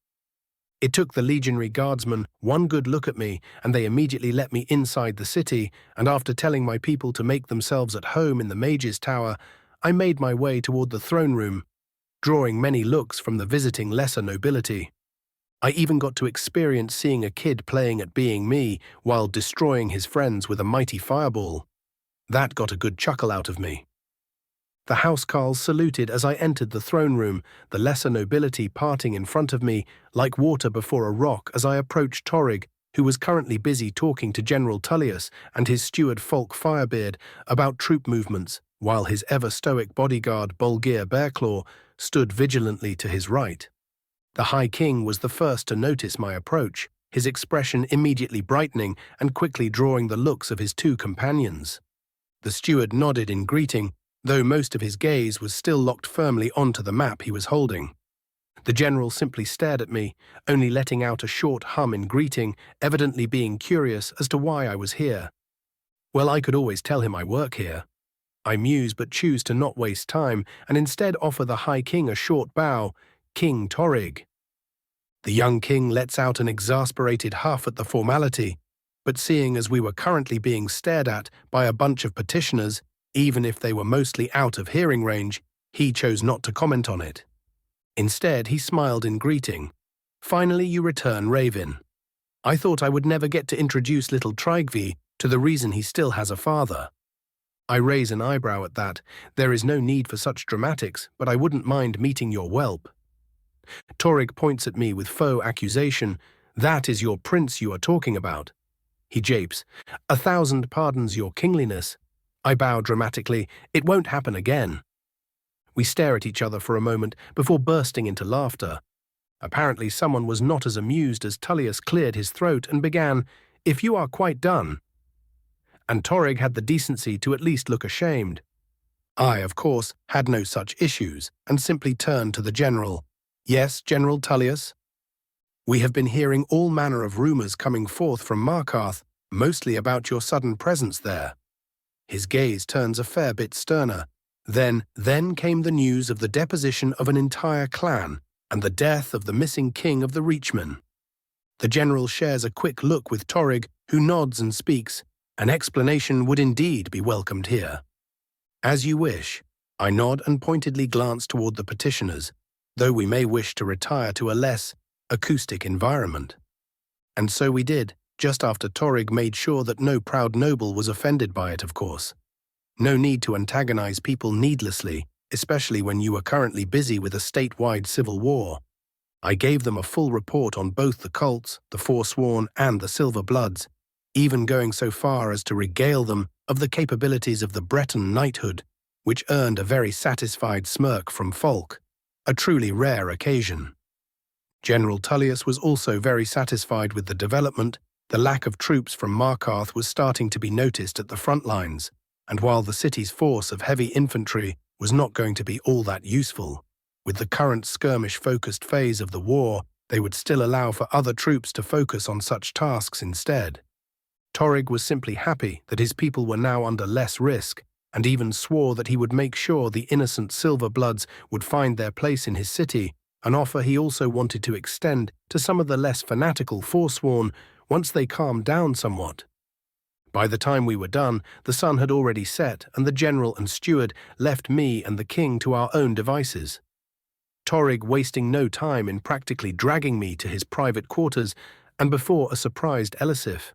It took the legionary guardsmen one good look at me, and they immediately let me inside the city, and after telling my people to make themselves at home in the Mage's Tower, I made my way toward the throne room, drawing many looks from the visiting lesser nobility. I even got to experience seeing a kid playing at being me while destroying his friends with a mighty fireball. That got a good chuckle out of me. The housecarls saluted as I entered the throne room, the lesser nobility parting in front of me like water before a rock as I approached Torrig, who was currently busy talking to General Tullius and his steward Falk Firebeard about troop movements, while his ever-stoic bodyguard Volkihar Bearclaw stood vigilantly to his right. The High King was the first to notice my approach, his expression immediately brightening and quickly drawing the looks of his two companions. The steward nodded in greeting, though most of his gaze was still locked firmly onto the map he was holding. The general simply stared at me, only letting out a short hum in greeting, evidently being curious as to why I was here. Well, I could always tell him I work here. I muse but choose to not waste time and instead offer the High King a short bow, King Torrig. The young king lets out an exasperated huff at the formality, but seeing as we were currently being stared at by a bunch of petitioners, even if they were mostly out of hearing range, he chose not to comment on it. Instead, he smiled in greeting. Finally, you return, Raven. I thought I would never get to introduce little Trygve to the reason he still has a father. I raise an eyebrow at that. There is no need for such dramatics, but I wouldn't mind meeting your whelp. Torrig points at me with faux accusation. That is your prince you are talking about. He japes. 1,000 pardons, your kingliness. I bow dramatically. It won't happen again. We stare at each other for a moment before bursting into laughter. Apparently someone was not as amused as Tullius cleared his throat and began, "If you are quite done." And Torrig had the decency to at least look ashamed. I, of course, had no such issues and simply turned to the general. "Yes, General Tullius? We have been hearing all manner of rumors coming forth from Markarth, mostly about your sudden presence there." His gaze turns a fair bit sterner. Then came the news of the deposition of an entire clan and the death of the missing king of the Reachmen. The general shares a quick look with Torrig, who nods and speaks. An explanation would indeed be welcomed here. As you wish. I nod and pointedly glance toward the petitioners, though we may wish to retire to a less acoustic environment. And so we did, just after Torrig made sure that no proud noble was offended by it, of course. No need to antagonize people needlessly, especially when you are currently busy with a statewide civil war. I gave them a full report on both the cults, the Forsworn, and the Silver Bloods, even going so far as to regale them of the capabilities of the Breton knighthood, which earned a very satisfied smirk from Falk, a truly rare occasion. General Tullius was also very satisfied with the development. The lack of troops from Markarth was starting to be noticed at the front lines, and while the city's force of heavy infantry was not going to be all that useful, with the current skirmish-focused phase of the war, they would still allow for other troops to focus on such tasks instead. Torrig was simply happy that his people were now under less risk, and even swore that he would make sure the innocent Silver Bloods would find their place in his city, an offer he also wanted to extend to some of the less fanatical Forsworn once they calmed down somewhat. By the time we were done, the sun had already set, and the general and steward left me and the king to our own devices. Torrig wasting no time in practically dragging me to his private quarters, and before a surprised Elisif.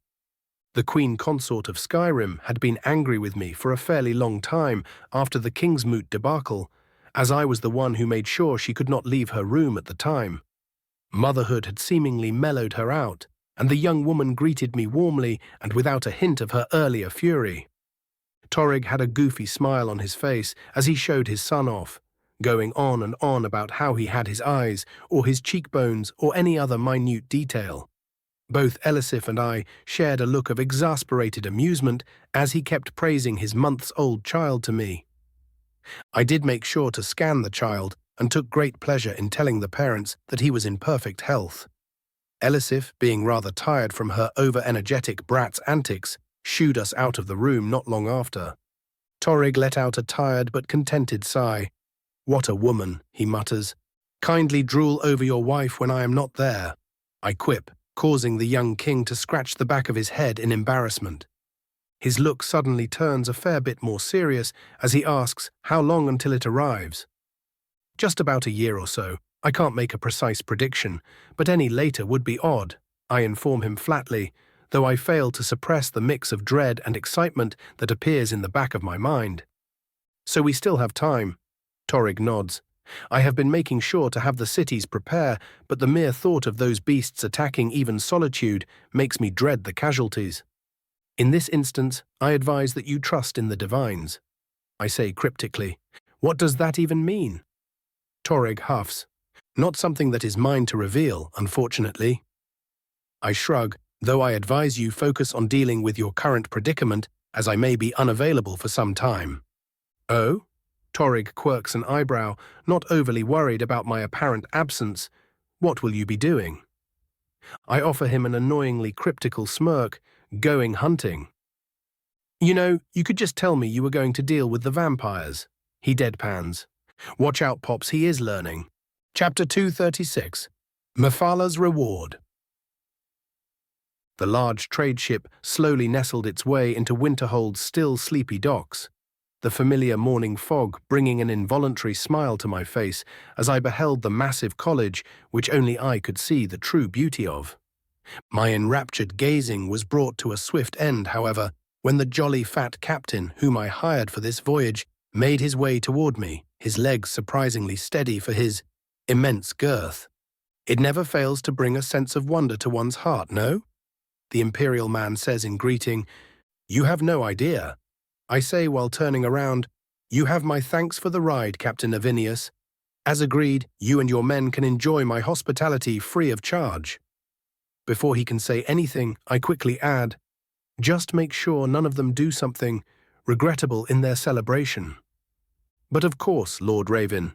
The queen consort of Skyrim had been angry with me for a fairly long time after the Kingsmoot debacle, as I was the one who made sure she could not leave her room at the time. Motherhood had seemingly mellowed her out, and the young woman greeted me warmly and without a hint of her earlier fury. Torrig had a goofy smile on his face as he showed his son off, going on and on about how he had his eyes, or his cheekbones, or any other minute detail. Both Elisif and I shared a look of exasperated amusement as he kept praising his months-old child to me. I did make sure to scan the child and took great pleasure in telling the parents that he was in perfect health. Elisif, being rather tired from her over-energetic brat's antics, shooed us out of the room not long after. Torrig let out a tired but contented sigh. "What a woman," he mutters. "Kindly drool over your wife when I am not there," I quip, causing the young king to scratch the back of his head in embarrassment. His look suddenly turns a fair bit more serious as he asks how long until it arrives. "Just about a year or so. I can't make a precise prediction, but any later would be odd," I inform him flatly, though I fail to suppress the mix of dread and excitement that appears in the back of my mind. "So we still have time," Torrig nods. "I have been making sure to have the cities prepare, but the mere thought of those beasts attacking even Solitude makes me dread the casualties. In this instance, I advise that you trust in the divines," I say cryptically. "What does that even mean?" Torrig huffs. "Not something that is mine to reveal, unfortunately." I shrug, though I advise you focus on dealing with your current predicament, as I may be unavailable for some time. "Oh?" Torrig quirks an eyebrow, not overly worried about my apparent absence. "What will you be doing?" I offer him an annoyingly cryptical smirk. "Going hunting." "You know, you could just tell me you were going to deal with the vampires." He deadpans. "Watch out, Pops, he is learning." Chapter 236. Mephalah's Reward. The large trade ship slowly nestled its way into Winterhold's still sleepy docks, the familiar morning fog bringing an involuntary smile to my face as I beheld the massive college which only I could see the true beauty of. My enraptured gazing was brought to a swift end, however, when the jolly fat captain whom I hired for this voyage made his way toward me, his legs surprisingly steady for his immense girth. It never fails to bring a sense of wonder to one's heart, no? The imperial man says in greeting. "You have no idea," I say while turning around. "You have my thanks for the ride, Captain Avinius. As agreed, you and your men can enjoy my hospitality free of charge." Before he can say anything, I quickly add, "Just make sure none of them do something regrettable in their celebration." "But of course, Lord Raven."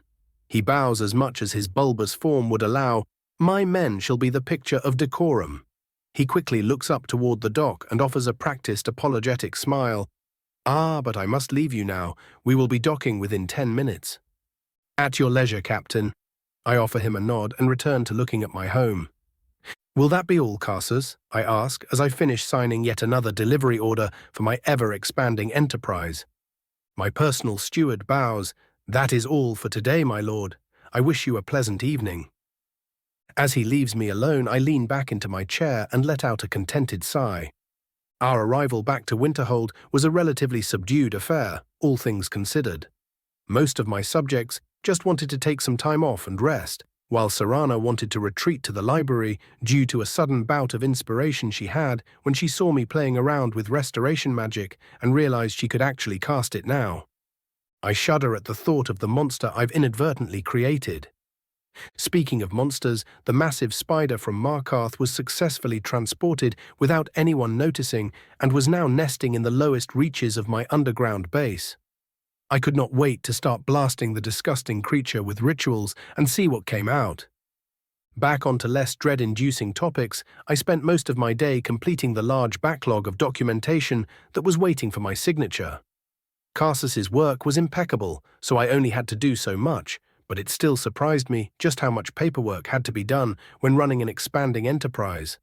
He bows as much as his bulbous form would allow. "My men shall be the picture of decorum." He quickly looks up toward the dock and offers a practiced apologetic smile. "Ah, but I must leave you now. We will be docking within 10 minutes. "At your leisure, Captain." I offer him a nod and return to looking at my home. "Will that be all, Carsus?" I ask as I finish signing yet another delivery order for my ever-expanding enterprise. My personal steward bows. "That is all for today, my lord. I wish you a pleasant evening." As he leaves me alone, I lean back into my chair and let out a contented sigh. Our arrival back to Winterhold was a relatively subdued affair, all things considered. Most of my subjects just wanted to take some time off and rest, while Serana wanted to retreat to the library due to a sudden bout of inspiration she had when she saw me playing around with restoration magic and realized she could actually cast it now. I shudder at the thought of the monster I've inadvertently created. Speaking of monsters, the massive spider from Markarth was successfully transported without anyone noticing and was now nesting in the lowest reaches of my underground base. I could not wait to start blasting the disgusting creature with rituals and see what came out. Back onto less dread-inducing topics, I spent most of my day completing the large backlog of documentation that was waiting for my signature. Carsus's work was impeccable, so I only had to do so much, but it still surprised me just how much paperwork had to be done when running an expanding enterprise.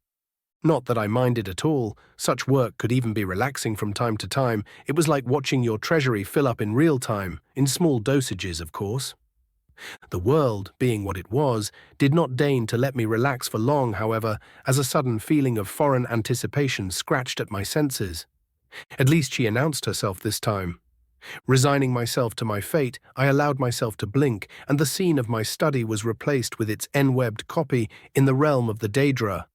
Not that I minded at all. Such work could even be relaxing from time to time. It was like watching your treasury fill up in real time, in small dosages, of course. The world, being what it was, did not deign to let me relax for long, however, as a sudden feeling of foreign anticipation scratched at my senses. At least she announced herself this time. Resigning myself to my fate, I allowed myself to blink, and the scene of my study was replaced with its enwebbed copy in the realm of the Daedra.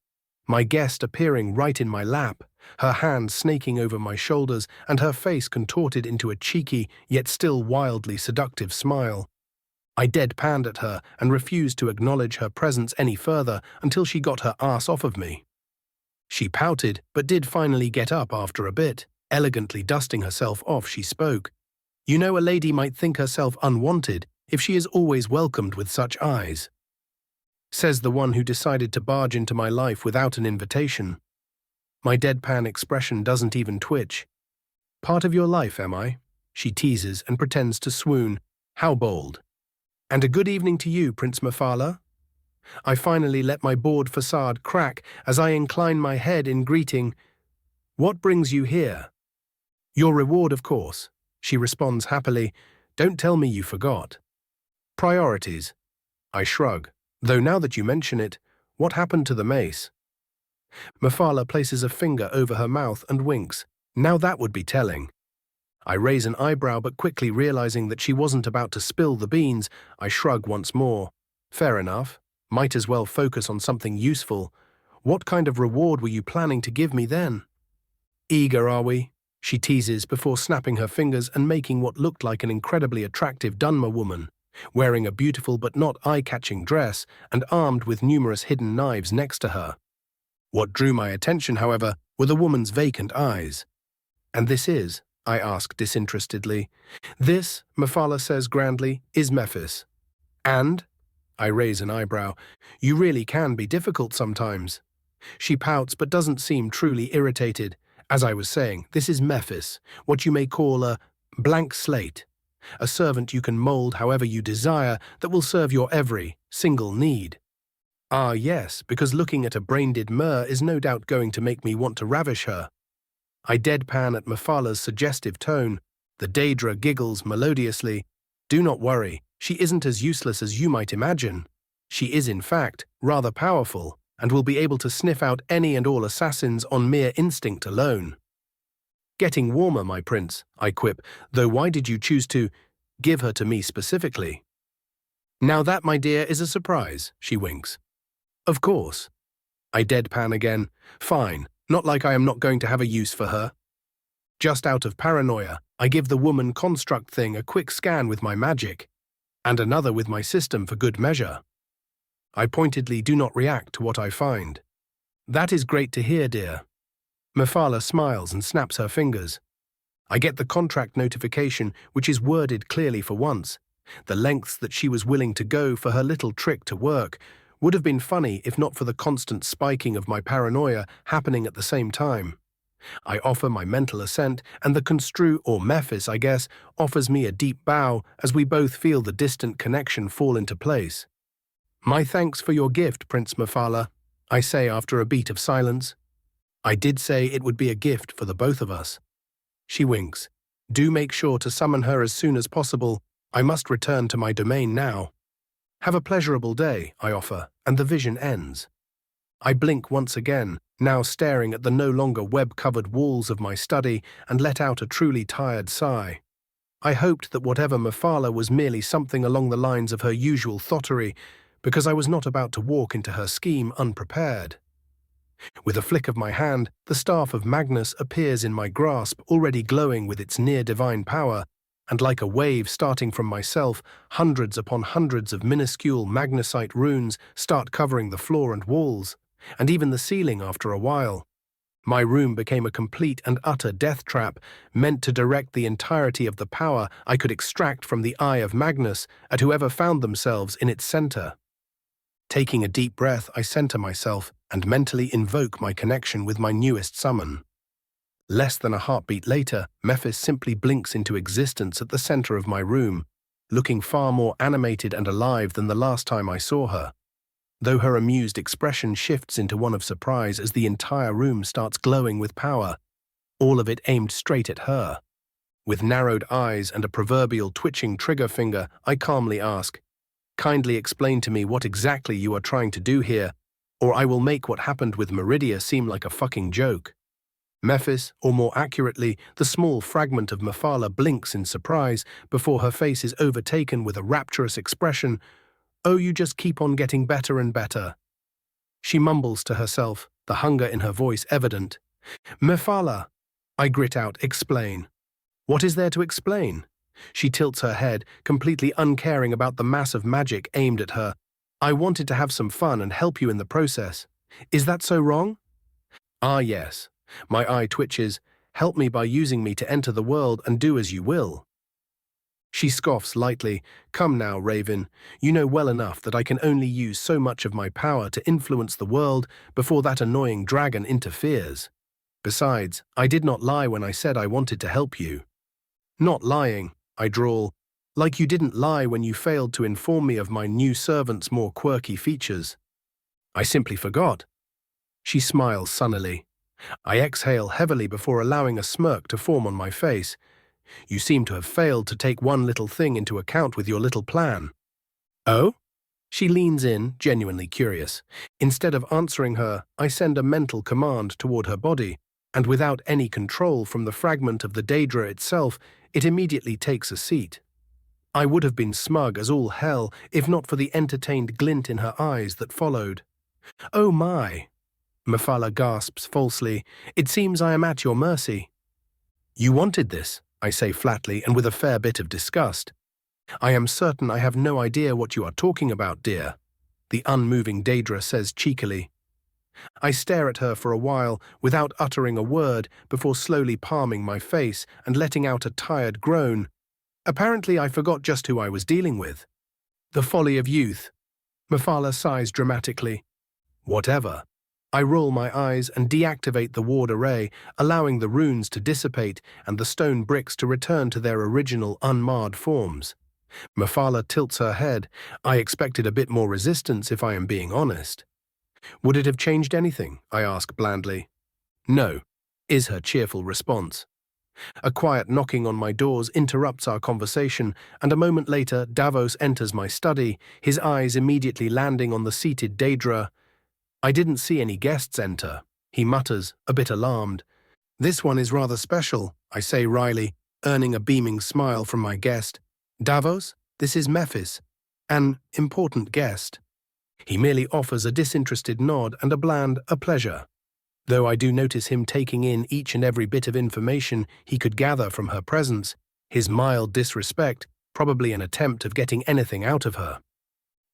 My guest appearing right in my lap, her hands snaking over my shoulders and her face contorted into a cheeky, yet still wildly seductive smile. I deadpanned at her and refused to acknowledge her presence any further until she got her ass off of me. She pouted, but did finally get up after a bit. Elegantly dusting herself off, she spoke. "You know, a lady might think herself unwanted if she is always welcomed with such eyes," says the one who decided to barge into my life without an invitation. My deadpan expression doesn't even twitch. Part of your life, am I? She teases and pretends to swoon. How bold. And a good evening to you, Prince Mephala. I finally let my bored facade crack as I incline my head in greeting. What brings you here? Your reward, of course, she responds happily. Don't tell me you forgot. Priorities. I shrug, though now that you mention it, what happened to the mace? Mephala places a finger over her mouth and winks. Now that would be telling. I raise an eyebrow, but quickly realizing that she wasn't about to spill the beans, I shrug once more. Fair enough. Might as well focus on something useful. What kind of reward were you planning to give me then? Eager, are we? She teases before snapping her fingers and making what looked like an incredibly attractive Dunmer woman, wearing a beautiful but not eye-catching dress and armed with numerous hidden knives next to her. What drew my attention, however, were the woman's vacant eyes. And this is, I ask disinterestedly. This, Mephala says grandly, is Mephis. And? I raise an eyebrow. You really can be difficult sometimes. She pouts but doesn't seem truly irritated. As I was saying, this is Mephis, what you may call a blank slate. A servant you can mold however you desire that will serve your every single need. Ah yes, because looking at a brain-dead Mer is no doubt going to make me want to ravish her. I deadpan at Mephala's suggestive tone. The Daedra giggles melodiously. Do not worry, she isn't as useless as you might imagine. She is, in fact, rather powerful, and will be able to sniff out any and all assassins on mere instinct alone. Getting warmer, my prince, I quip, though why did you choose to give her to me specifically? Now that, my dear, is a surprise, she winks. Of course. I deadpan again. Fine, not like I am not going to have a use for her. Just out of paranoia, I give the woman construct thing a quick scan with my magic, and another with my system for good measure. I pointedly do not react to what I find. That is great to hear, dear. Mephala smiles and snaps her fingers. I get the contract notification, which is worded clearly for once. The lengths that she was willing to go for her little trick to work would have been funny if not for the constant spiking of my paranoia happening at the same time. I offer my mental assent, and the construe, or Mephis, I guess, offers me a deep bow as we both feel the distant connection fall into place. My thanks for your gift, Prince Mephala, I say after a beat of silence. I did say it would be a gift for the both of us. She winks. Do make sure to summon her as soon as possible. I must return to my domain now. Have a pleasurable day, I offer, and the vision ends. I blink once again, now staring at the no longer web-covered walls of my study, and let out a truly tired sigh. I hoped that whatever Mephala was merely something along the lines of her usual thottery, because I was not about to walk into her scheme unprepared. With a flick of my hand, the staff of Magnus appears in my grasp, already glowing with its near-divine power, and like a wave starting from myself, hundreds upon hundreds of minuscule magnesite runes start covering the floor and walls, and even the ceiling after a while. My room became a complete and utter death trap, meant to direct the entirety of the power I could extract from the eye of Magnus at whoever found themselves in its center. Taking a deep breath, I center myself and mentally invoke my connection with my newest summon. Less than a heartbeat later, Mephis simply blinks into existence at the center of my room, looking far more animated and alive than the last time I saw her, though her amused expression shifts into one of surprise as the entire room starts glowing with power, all of it aimed straight at her. With narrowed eyes and a proverbial twitching trigger finger, I calmly ask, "Kindly explain to me what exactly you are trying to do here, or I will make what happened with Meridia seem like a fucking joke." Mephis, or more accurately, the small fragment of Mephala, blinks in surprise before her face is overtaken with a rapturous expression. "Oh, you just keep on getting better and better." She mumbles to herself, the hunger in her voice evident. "Mephala," I grit out, "explain." What is there to explain? She tilts her head, completely uncaring about the mass of magic aimed at her. "I wanted to have some fun and help you in the process. Is that so wrong?" "Ah, yes." My eye twitches. "Help me by using me to enter the world and do as you will." She scoffs lightly. "Come now, Raven. You know well enough that I can only use so much of my power to influence the world before that annoying dragon interferes. Besides, I did not lie when I said I wanted to help you. Not lying, I drawl, like you didn't lie when you failed to inform me of my new servant's more quirky features. I simply forgot. She smiles sunnily. I exhale heavily before allowing a smirk to form on my face. You seem to have failed to take one little thing into account with your little plan. Oh? She leans in, genuinely curious. Instead of answering her, I send a mental command toward her body, and without any control from the fragment of the Daedra itself, it immediately takes a seat. I would have been smug as all hell if not for the entertained glint in her eyes that followed. Oh my! Mephala gasps falsely. It seems I am at your mercy. You wanted this, I say flatly and with a fair bit of disgust. I am certain I have no idea what you are talking about, dear, the unmoving Daedra says cheekily. I stare at her for a while without uttering a word before slowly palming my face and letting out a tired groan. Apparently I forgot just who I was dealing with. The folly of youth. Mephala sighs dramatically. Whatever. I roll my eyes and deactivate the ward array, allowing the runes to dissipate and the stone bricks to return to their original unmarred forms. Mephala tilts her head. I expected a bit more resistance if I am being honest. Would it have changed anything? I ask blandly. No, is her cheerful response. A quiet knocking on my doors interrupts our conversation, and a moment later Davos enters my study, his eyes immediately landing on the seated Daedra. I didn't see any guests enter, he mutters, a bit alarmed. This one is rather special, I say wryly, earning a beaming smile from my guest. Davos, this is Mephis, an important guest. He merely offers a disinterested nod and a bland, a pleasure. Though I do notice him taking in each and every bit of information he could gather from her presence, his mild disrespect, probably an attempt of getting anything out of her.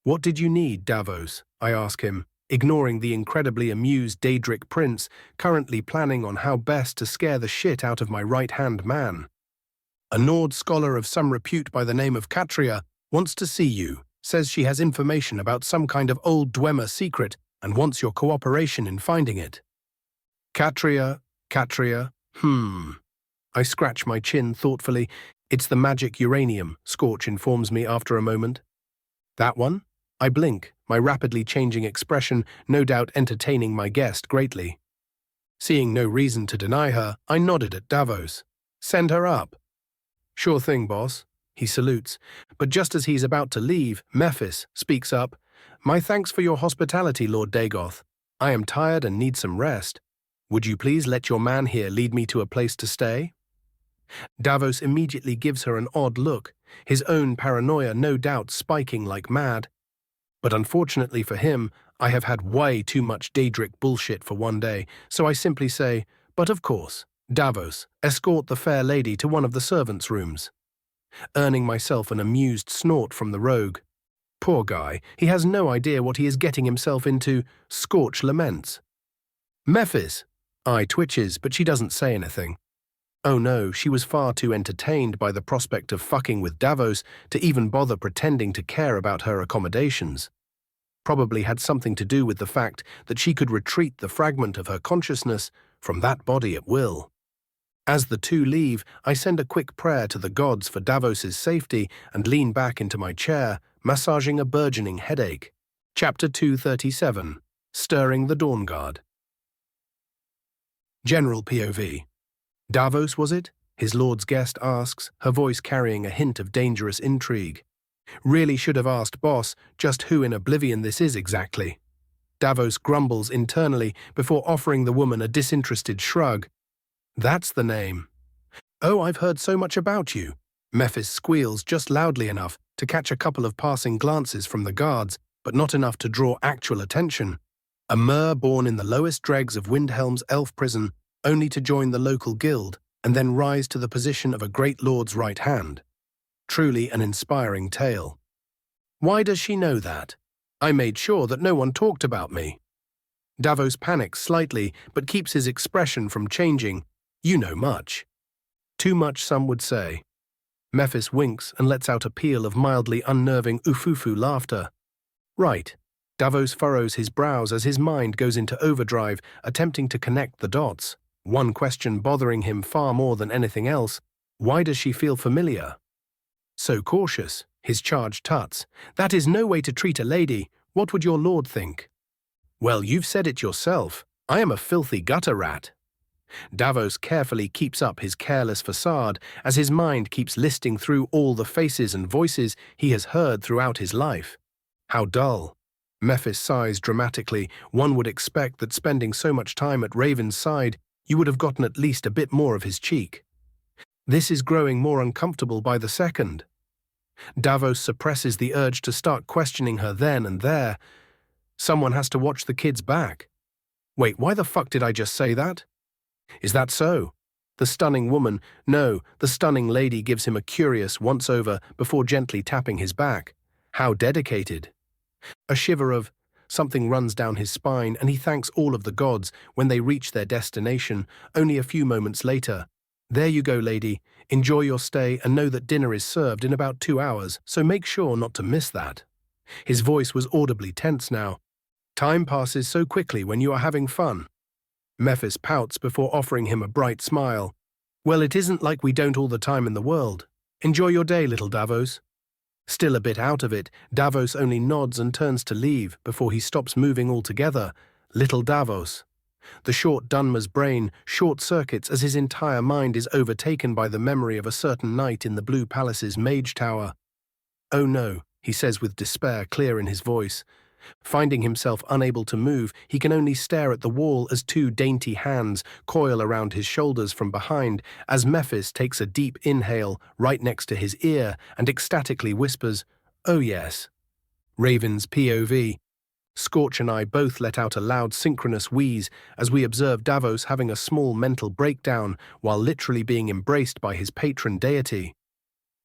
What did you need, Davos? I ask him, ignoring the incredibly amused Daedric prince, currently planning on how best to scare the shit out of my right-hand man. A Nord scholar of some repute by the name of Catria wants to see you, says she has information about some kind of old Dwemer secret and wants your cooperation in finding it. Catria. I scratch my chin thoughtfully. It's the magic uranium, Scorch informs me after a moment. That one? I blink, my rapidly changing expression no doubt entertaining my guest greatly. Seeing no reason to deny her, I nodded at Davos. Send her up. Sure thing, boss. He salutes, but just as he's about to leave, Mephis speaks up. My thanks for your hospitality, Lord Dagoth. I am tired and need some rest. Would you please let your man here lead me to a place to stay? Davos immediately gives her an odd look, his own paranoia no doubt spiking like mad. But unfortunately for him, I have had way too much Daedric bullshit for one day, so I simply say, but of course, Davos, escort the fair lady to one of the servants' rooms. Earning myself an amused snort from the rogue. Poor guy, he has no idea what he is getting himself into, Scorch laments. Mephis! Eye twitches, but she doesn't say anything. Oh no, she was far too entertained by the prospect of fucking with Davos to even bother pretending to care about her accommodations. Probably had something to do with the fact that she could retreat the fragment of her consciousness from that body at will. As the two leave, I send a quick prayer to the gods for Davos's safety and lean back into my chair, massaging a burgeoning headache. Chapter 237. Stirring the Dawn Guard. General POV. Davos, was it? His lord's guest asks, her voice carrying a hint of dangerous intrigue. Really should have asked boss just who in oblivion this is exactly. Davos grumbles internally before offering the woman a disinterested shrug. That's the name. Oh, I've heard so much about you. Mephis squeals just loudly enough to catch a couple of passing glances from the guards, but not enough to draw actual attention. A mer born in the lowest dregs of Windhelm's elf prison, only to join the local guild and then rise to the position of a great lord's right hand. Truly an inspiring tale. Why does she know that? I made sure that no one talked about me. Davos panics slightly, but keeps his expression from changing. You know much. Too much, some would say. Mephis winks and lets out a peal of mildly unnerving ufufu laughter. Right. Davos furrows his brows as his mind goes into overdrive, attempting to connect the dots. One question bothering him far more than anything else: why does she feel familiar? So cautious, his charge tuts. That is no way to treat a lady. What would your lord think? Well, you've said it yourself. I am a filthy gutter rat. Davos carefully keeps up his careless facade as his mind keeps listing through all the faces and voices he has heard throughout his life. How dull. Mephis sighs dramatically. One would expect that spending so much time at Raven's side, you would have gotten at least a bit more of his cheek. This is growing more uncomfortable by the second. Davos suppresses the urge to start questioning her then and there. Someone has to watch the kid's back. Wait, why the fuck did I just say that? Is that so? The stunning woman, no, the stunning lady gives him a curious once-over before gently tapping his back. How dedicated. A shiver of something runs down his spine, and he thanks all of the gods when they reach their destination only a few moments later. There you go, lady. Enjoy your stay and know that dinner is served in about 2 hours, so make sure not to miss that. His voice was audibly tense now. Time passes so quickly when you are having fun. Mephis pouts before offering him a bright smile. Well, it isn't like we don't all the time in the world. Enjoy your day, little Davos. Still a bit out of it, Davos only nods and turns to leave before he stops moving altogether. Little Davos. The short Dunmer's brain short-circuits as his entire mind is overtaken by the memory of a certain night in the Blue Palace's Mage Tower. Oh no, he says with despair clear in his voice. Finding himself unable to move, he can only stare at the wall as 2 dainty hands coil around his shoulders from behind as Mephis takes a deep inhale right next to his ear and ecstatically whispers, "Oh yes." Raven's POV. Scorch and I both let out a loud synchronous wheeze as we observe Davos having a small mental breakdown while literally being embraced by his patron deity.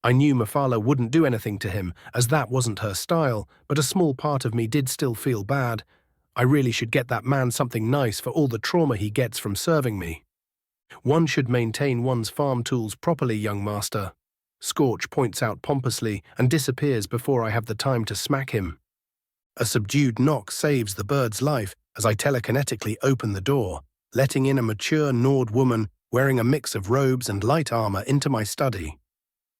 I knew Mephala wouldn't do anything to him, as that wasn't her style, but a small part of me did still feel bad. I really should get that man something nice for all the trauma he gets from serving me. One should maintain one's farm tools properly, young master. Scorch points out pompously and disappears before I have the time to smack him. A subdued knock saves the bird's life as I telekinetically open the door, letting in a mature Nord woman wearing a mix of robes and light armor into my study.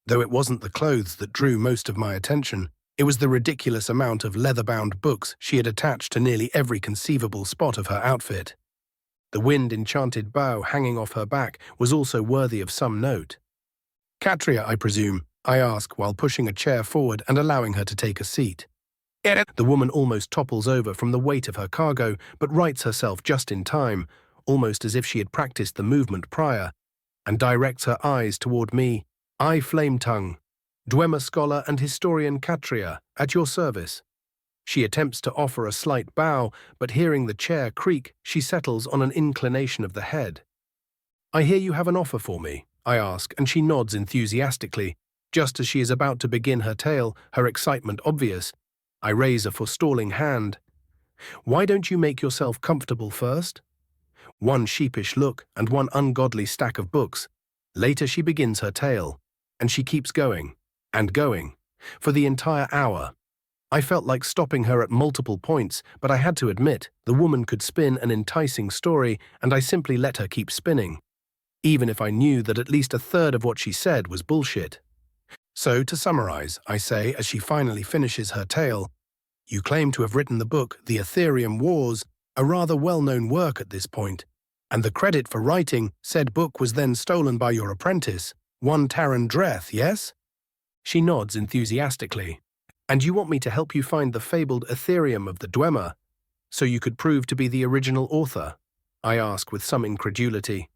Though it wasn't the clothes that drew most of my attention, it was the ridiculous amount of leather-bound books she had attached to nearly every conceivable spot of her outfit. The wind-enchanted bow hanging off her back was also worthy of some note. Catria, I presume, I ask while pushing a chair forward and allowing her to take a seat. The woman almost topples over from the weight of her cargo, but rights herself just in time, almost as if she had practiced the movement prior, and directs her eyes toward me. I, Flametongue, Dwemer scholar and historian Catria, at your service. She attempts to offer a slight bow, but hearing the chair creak, she settles on an inclination of the head. I hear you have an offer for me, I ask, and she nods enthusiastically. Just as she is about to begin her tale, her excitement obvious, I raise a forestalling hand. Why don't you make yourself comfortable first? One sheepish look and one ungodly stack of books. Later she begins her tale. And she keeps going, and going, for the entire hour. I felt like stopping her at multiple points, but I had to admit, the woman could spin an enticing story, and I simply let her keep spinning, even if I knew that at least a third of what she said was bullshit. So, to summarize, I say, as she finally finishes her tale, you claim to have written the book The Ethereum Wars, a rather well-known work at this point, and the credit for writing said book was then stolen by your apprentice, one Taran Dreth, yes? She nods enthusiastically. And you want me to help you find the fabled Ethereum of the Dwemer, so you could prove to be the original author? I ask with some incredulity.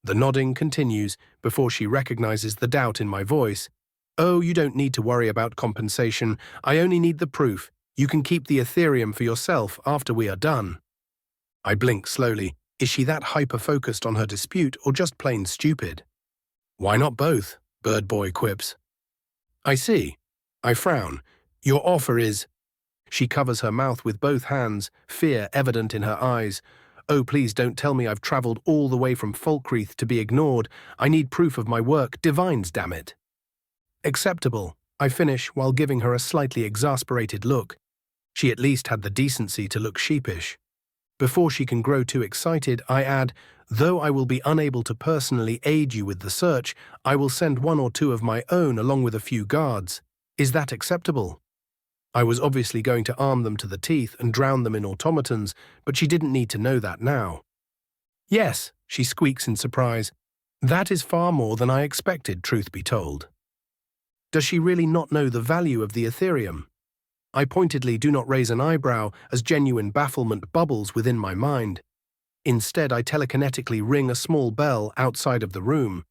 The nodding continues before she recognizes the doubt in my voice. Oh, you don't need to worry about compensation. I only need the proof. You can keep the Ethereum for yourself after we are done. I blink slowly. Is she that hyper-focused on her dispute or just plain stupid? Why not both? Bird Boy quips. I see. I frown. Your offer is... She covers her mouth with both hands, fear evident in her eyes. Oh, please don't tell me I've traveled all the way from Falkreath to be ignored. I need proof of my work. Divines, damn it. Acceptable, I finish while giving her a slightly exasperated look. She at least had the decency to look sheepish. Before she can grow too excited, I add, though I will be unable to personally aid you with the search, I will send one or two of my own along with a few guards. Is that acceptable? I was obviously going to arm them to the teeth and drown them in automatons, but she didn't need to know that now. Yes, she squeaks in surprise. That is far more than I expected, truth be told. Does she really not know the value of the Ethereum? I pointedly do not raise an eyebrow as genuine bafflement bubbles within my mind. Instead, I telekinetically ring a small bell outside of the room,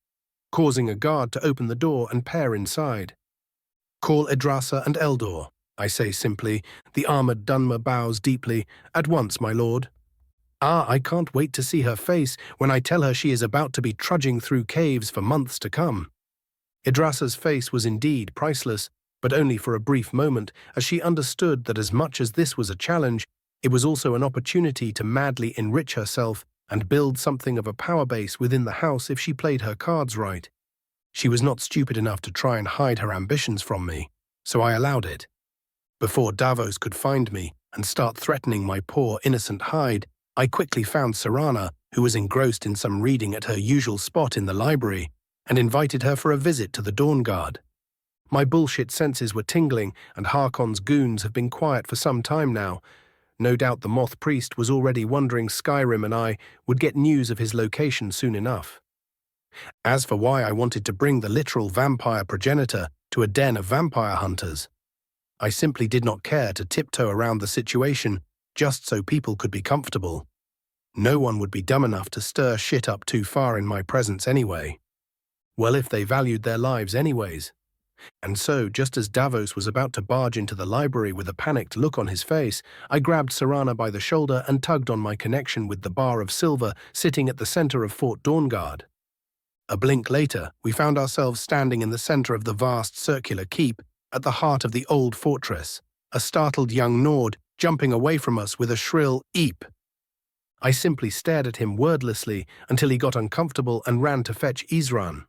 causing a guard to open the door and pair inside. Call Yggdrasil and Eldor, I say simply. The armored Dunmer bows deeply. At once, my lord. I can't wait to see her face when I tell her she is about to be trudging through caves for months to come. Yggdrasil's face was indeed priceless, but only for a brief moment, as she understood that as much as this was a challenge, it was also an opportunity to madly enrich herself and build something of a power base within the house if she played her cards right. She was not stupid enough to try and hide her ambitions from me, so I allowed it. Before Davos could find me and start threatening my poor, innocent hide, I quickly found Serana, who was engrossed in some reading at her usual spot in the library, and invited her for a visit to the Dawn Guard. My bullshit senses were tingling, and Harkon's goons have been quiet for some time now. No doubt the Moth Priest was already wondering Skyrim and I would get news of his location soon enough. As for why I wanted to bring the literal vampire progenitor to a den of vampire hunters, I simply did not care to tiptoe around the situation just so people could be comfortable. No one would be dumb enough to stir shit up too far in my presence anyway. Well, if they valued their lives anyways. And so, just as Davos was about to barge into the library with a panicked look on his face, I grabbed Serana by the shoulder and tugged on my connection with the bar of silver sitting at the center of Fort Dawnguard. A blink later, we found ourselves standing in the center of the vast circular keep at the heart of the old fortress, a startled young Nord jumping away from us with a shrill eep. I simply stared at him wordlessly until he got uncomfortable and ran to fetch Isran.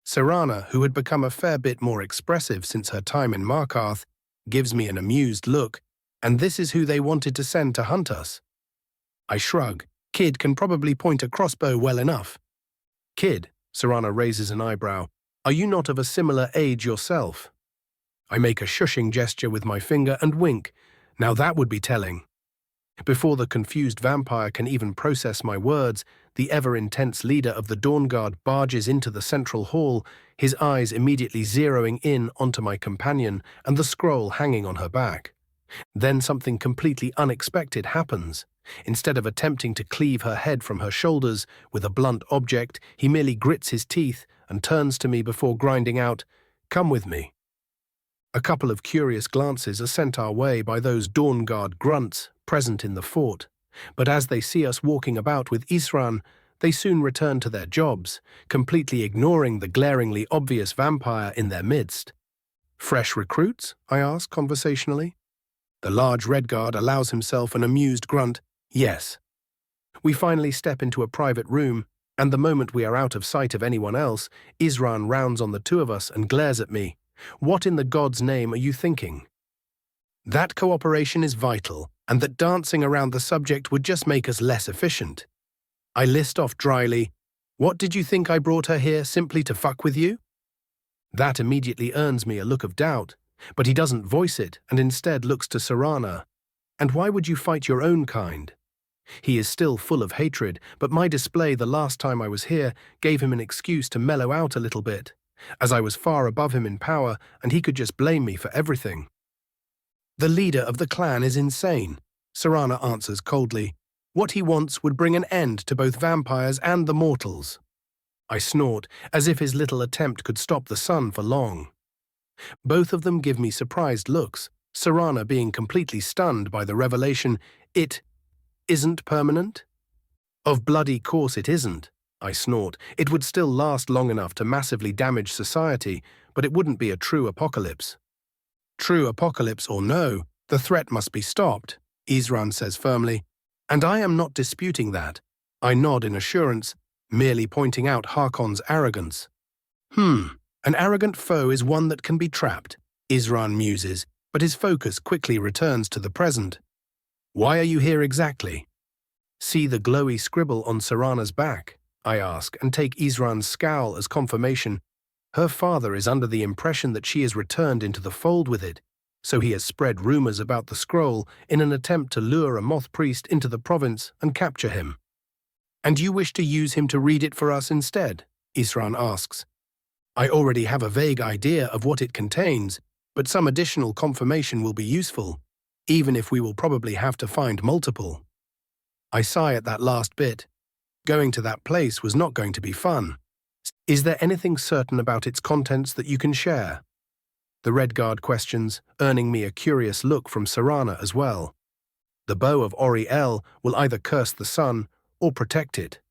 Serana, who had become a fair bit more expressive since her time in Markarth, gives me an amused look, and this is who they wanted to send to hunt us. I shrug. Kid can probably point a crossbow well enough. Kid, Serana raises an eyebrow, are you not of a similar age yourself? I make a shushing gesture with my finger and wink. Now that would be telling. Before the confused vampire can even process my words, the ever-intense leader of the Dawn Guard barges into the central hall, his eyes immediately zeroing in onto my companion and the scroll hanging on her back. Then something completely unexpected happens. Instead of attempting to cleave her head from her shoulders with a blunt object, he merely grits his teeth and turns to me before grinding out, "Come with me." A couple of curious glances are sent our way by those Dawn Guard grunts present in the fort, but as they see us walking about with Isran, they soon return to their jobs, completely ignoring the glaringly obvious vampire in their midst. "Fresh recruits?" I ask conversationally. The large Redguard allows himself an amused grunt, "Yes." We finally step into a private room, and the moment we are out of sight of anyone else, Isran rounds on the two of us and glares at me. "What in the God's name are you thinking?" That cooperation is vital, and that dancing around the subject would just make us less efficient. I list off dryly, "What did you think I brought her here, simply to fuck with you?" That immediately earns me a look of doubt, but he doesn't voice it and instead looks to Serana. "And why would you fight your own kind?" He is still full of hatred, but my display the last time I was here gave him an excuse to mellow out a little bit, as I was far above him in power and he could just blame me for everything. "The leader of the clan is insane," Serana answers coldly. "What he wants would bring an end to both vampires and the mortals." I snort, as if his little attempt could stop the sun for long. Both of them give me surprised looks, Serana being completely stunned by the revelation, "It isn't permanent?" "Of bloody course it isn't," I snort. "It would still last long enough to massively damage society, but it wouldn't be a true apocalypse." "True apocalypse or no, the threat must be stopped," Isran says firmly, and I am not disputing that. I nod in assurance, merely pointing out Harkon's arrogance. An arrogant foe is one that can be trapped," Isran muses, but his focus quickly returns to the present. "Why are you here exactly?" See the glowy scribble on Serana's back? I ask, and take Isran's scowl as confirmation. Her father is under the impression that she is returned into the fold with it, so he has spread rumors about the scroll in an attempt to lure a moth priest into the province and capture him. And you wish to use him to read it for us instead? Isran asks. I already have a vague idea of what it contains, but some additional confirmation will be useful, even if we will probably have to find multiple. I sigh at that last bit. Going to that place was not going to be fun. Is there anything certain about its contents that you can share? The Redguard questions, earning me a curious look from Serana as well. The bow of Ori-El will either curse the sun or protect it.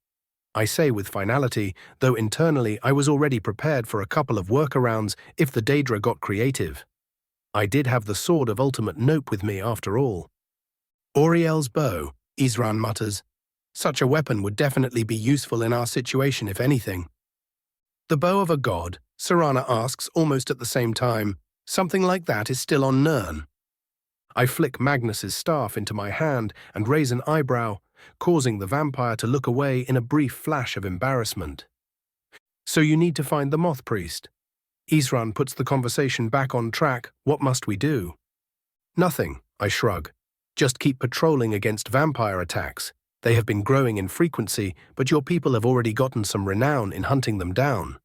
I say with finality, though internally I was already prepared for a couple of workarounds if the Daedra got creative. I did have the Sword of Ultimate Nope with me after all. Ori-El's bow, Isran mutters. Such a weapon would definitely be useful in our situation if anything. The bow of a god, Serana asks almost at the same time. Something like that is still on Nirn. I flick Magnus's staff into my hand and raise an eyebrow, causing the vampire to look away in a brief flash of embarrassment. So you need to find the moth priest. Isran puts the conversation back on track. What must we do? Nothing, I shrug. Just keep patrolling against vampire attacks. They have been growing in frequency, but your people have already gotten some renown in hunting them down.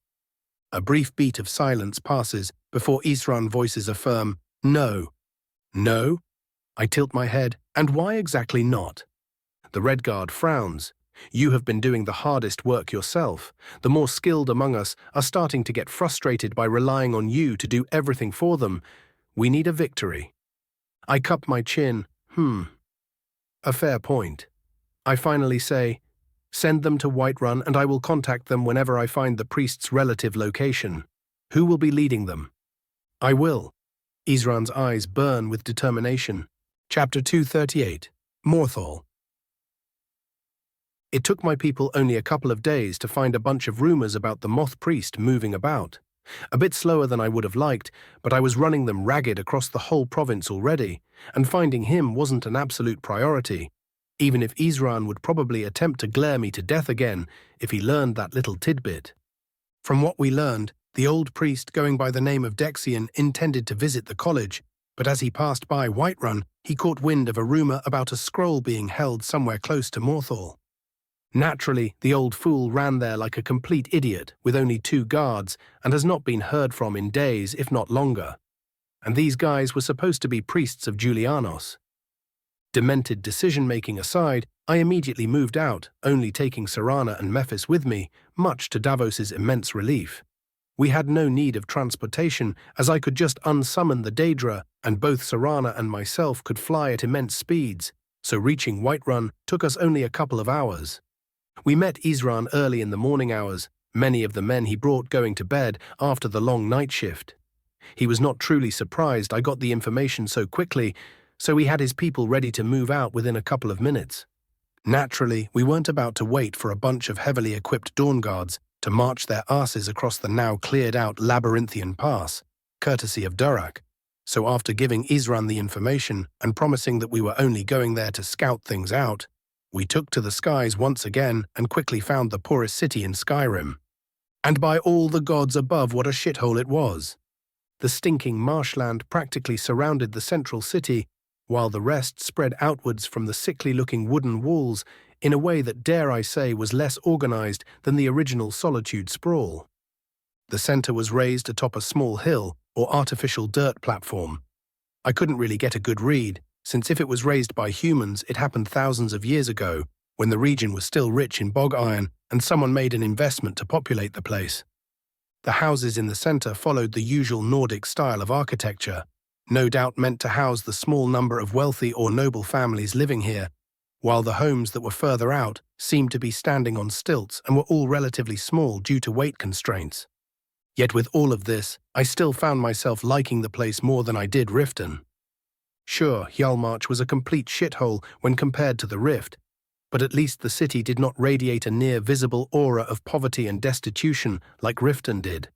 A brief beat of silence passes before Isran voices a firm, no. No? I tilt my head, and why exactly not? The Redguard frowns. You have been doing the hardest work yourself. The more skilled among us are starting to get frustrated by relying on you to do everything for them. We need a victory. I cup my chin. A fair point. I finally say, send them to Whiterun and I will contact them whenever I find the priest's relative location. Who will be leading them? I will. Isran's eyes burn with determination. Chapter 238. Morthal. It took my people only a couple of days to find a bunch of rumors about the moth priest moving about. A bit slower than I would have liked, but I was running them ragged across the whole province already, and finding him wasn't an absolute priority, even if Isran would probably attempt to glare me to death again if he learned that little tidbit. From what we learned, the old priest going by the name of Dexian intended to visit the college, but as he passed by Whiterun, he caught wind of a rumor about a scroll being held somewhere close to Morthal. Naturally, the old fool ran there like a complete idiot with only 2 guards and has not been heard from in days, if not longer. And these guys were supposed to be priests of Julianos. Demented decision-making aside, I immediately moved out, only taking Serana and Mephis with me, much to Davos's immense relief. We had no need of transportation, as I could just unsummon the Daedra, and both Serana and myself could fly at immense speeds, so reaching Whiterun took us only a couple of hours. We met Isran early in the morning hours, many of the men he brought going to bed after the long night shift. He was not truly surprised I got the information so quickly, so he had his people ready to move out within a couple of minutes. Naturally, we weren't about to wait for a bunch of heavily equipped Dawn Guards to march their asses across the now cleared-out labyrinthian pass, courtesy of Durak. So after giving Isran the information and promising that we were only going there to scout things out, we took to the skies once again and quickly found the poorest city in Skyrim. And by all the gods above, what a shithole it was. The stinking marshland practically surrounded the central city, while the rest spread outwards from the sickly-looking wooden walls in a way that, dare I say, was less organized than the original Solitude sprawl. The center was raised atop a small hill or artificial dirt platform. I couldn't really get a good read, since if it was raised by humans, it happened thousands of years ago, when the region was still rich in bog iron and someone made an investment to populate the place. The houses in the center followed the usual Nordic style of architecture, no doubt meant to house the small number of wealthy or noble families living here, while the homes that were further out seemed to be standing on stilts and were all relatively small due to weight constraints. Yet with all of this, I still found myself liking the place more than I did Riften. Sure, Hjalmarch was a complete shithole when compared to the Rift, but at least the city did not radiate a near-visible aura of poverty and destitution like Riften did.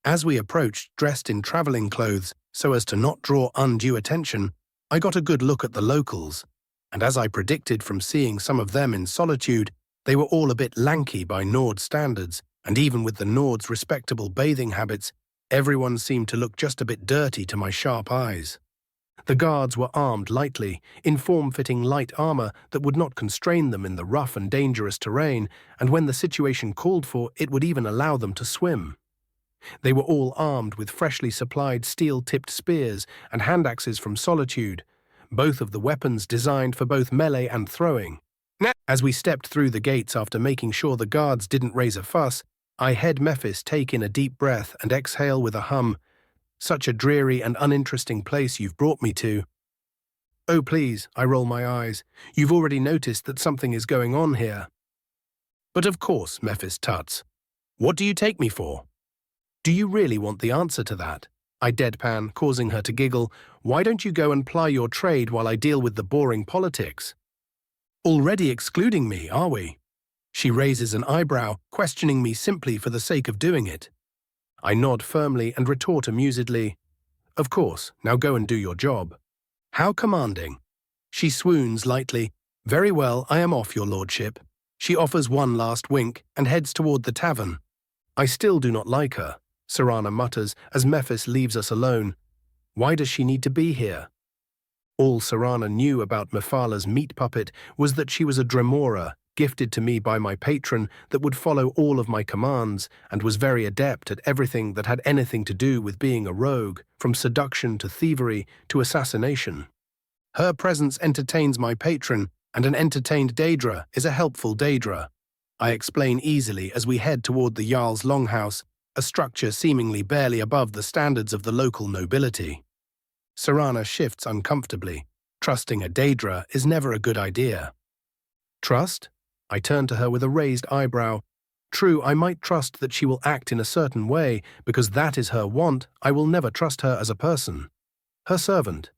As we approached, dressed in traveling clothes so as to not draw undue attention, I got a good look at the locals. And as I predicted from seeing some of them in solitude, they were all a bit lanky by Nord standards, and even with the Nord's respectable bathing habits, everyone seemed to look just a bit dirty to my sharp eyes. The guards were armed lightly, in form-fitting light armor that would not constrain them in the rough and dangerous terrain, and when the situation called for, it would even allow them to swim. They were all armed with freshly supplied steel-tipped spears and hand-axes from Solitude, both of the weapons designed for both melee and throwing. As we stepped through the gates after making sure the guards didn't raise a fuss, I heard Mephis take in a deep breath and exhale with a hum. Such a dreary and uninteresting place you've brought me to. Oh please, I roll my eyes. You've already noticed that something is going on here. But of course, Mephis tuts. What do you take me for? Do you really want the answer to that? I deadpan, causing her to giggle. Why don't you go and ply your trade while I deal with the boring politics? Already excluding me, are we? She raises an eyebrow, questioning me simply for the sake of doing it. I nod firmly and retort amusedly, Of course, now go and do your job. How commanding. She swoons lightly. Very well, I am off, your lordship. She offers one last wink and heads toward the tavern. I still do not like her, Serana mutters as Mephis leaves us alone. Why does she need to be here? All Serana knew about Mephala's meat puppet was that she was a Dremora, gifted to me by my patron, that would follow all of my commands and was very adept at everything that had anything to do with being a rogue, from seduction to thievery to assassination. Her presence entertains my patron, and an entertained Daedra is a helpful Daedra. I explain easily as we head toward the Jarl's Longhouse, a structure seemingly barely above the standards of the local nobility. Serana shifts uncomfortably. Trusting a Daedra is never a good idea. Trust? I turn to her with a raised eyebrow. True, I might trust that she will act in a certain way, because that is her want. I will never trust her as a person. Her servant.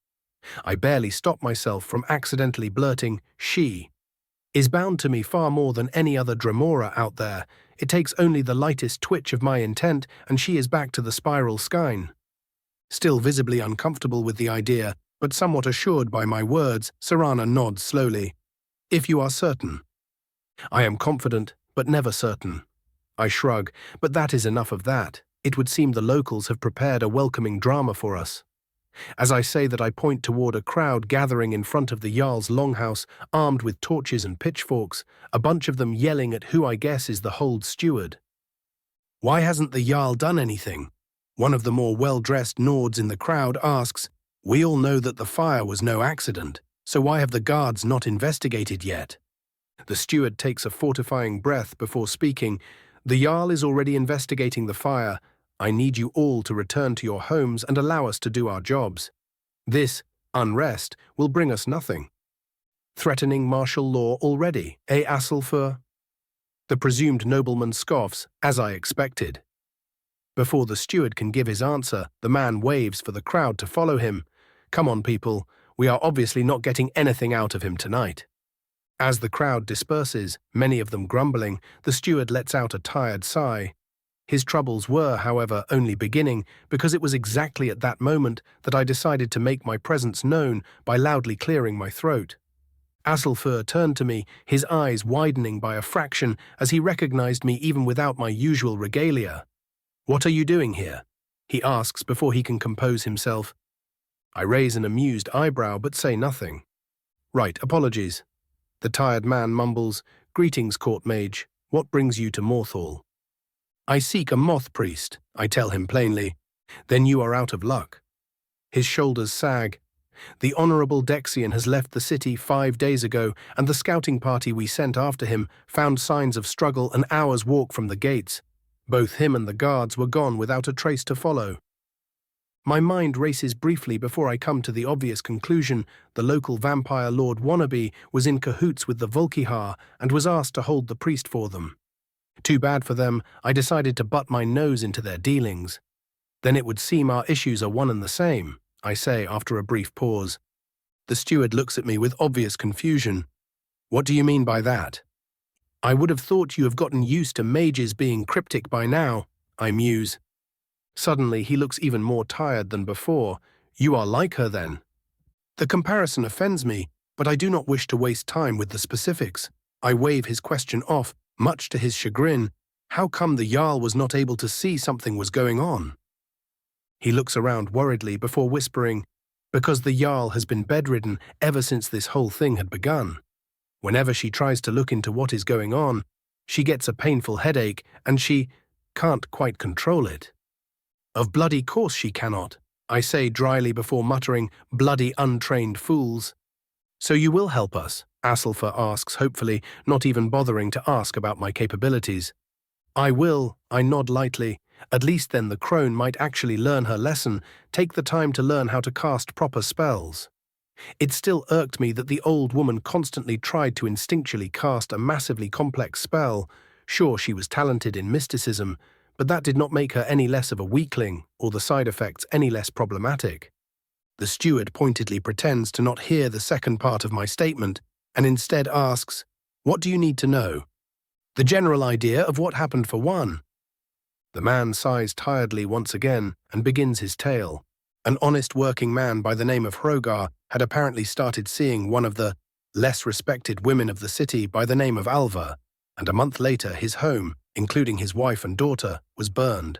I barely stop myself from accidentally blurting, she is bound to me far more than any other Dremora out there. It takes only the lightest twitch of my intent, and she is back to the spiral skein. Still visibly uncomfortable with the idea, but somewhat assured by my words, Serana nods slowly. If you are certain. I am confident, but never certain. I shrug, but that is enough of that. It would seem the locals have prepared a welcoming drama for us. As I say that, I point toward a crowd gathering in front of the Jarl's Longhouse, armed with torches and pitchforks, a bunch of them yelling at who I guess is the hold steward. Why hasn't the Jarl done anything? One of the more well-dressed Nords in the crowd asks, We all know that the fire was no accident, so why have the guards not investigated yet? The steward takes a fortifying breath before speaking. The Jarl is already investigating the fire. I need you all to return to your homes and allow us to do our jobs. This unrest will bring us nothing. Threatening martial law already, Aselfur? The presumed nobleman scoffs, as I expected. Before the steward can give his answer, the man waves for the crowd to follow him. Come on, people, we are obviously not getting anything out of him tonight. As the crowd disperses, many of them grumbling, the steward lets out a tired sigh. His troubles were, however, only beginning, because it was exactly at that moment that I decided to make my presence known by loudly clearing my throat. Aselfur turned to me, his eyes widening by a fraction as he recognized me even without my usual regalia. What are you doing here? He asks before he can compose himself. I raise an amused eyebrow but say nothing. Right, apologies. The tired man mumbles, Greetings, court mage. What brings you to Morthal? I seek a moth priest, I tell him plainly. Then you are out of luck. His shoulders sag. The Honourable Dexian has left the city 5 days ago, and the scouting party we sent after him found signs of struggle an hour's walk from the gates. Both him and the guards were gone without a trace to follow. My mind races briefly before I come to the obvious conclusion the local vampire Lord Wannabe was in cahoots with the Volkihar and was asked to hold the priest for them. Too bad for them, I decided to butt my nose into their dealings. Then it would seem our issues are one and the same, I say after a brief pause. The steward looks at me with obvious confusion. What do you mean by that? I would have thought you have gotten used to mages being cryptic by now, I muse. Suddenly he looks even more tired than before. You are like her then. The comparison offends me, but I do not wish to waste time with the specifics. I wave his question off, much to his chagrin. How come the Jarl was not able to see something was going on? He looks around worriedly before whispering, because the Jarl has been bedridden ever since this whole thing had begun. Whenever she tries to look into what is going on, she gets a painful headache and she can't quite control it. Of bloody course she cannot, I say dryly before muttering, bloody untrained fools. So you will help us? Asilfa asks hopefully, not even bothering to ask about my capabilities. I will, I nod lightly. At least then the crone might actually learn her lesson, take the time to learn how to cast proper spells. It still irked me that the old woman constantly tried to instinctually cast a massively complex spell. Sure, she was talented in mysticism, but that did not make her any less of a weakling, or the side effects any less problematic. The steward pointedly pretends to not hear the second part of my statement, and instead asks, "What do you need to know?" "The general idea of what happened for one." The man sighs tiredly once again and begins his tale. An honest working man by the name of Hrogar had apparently started seeing one of the less respected women of the city by the name of Alva, and a month later his home, including his wife and daughter, was burned.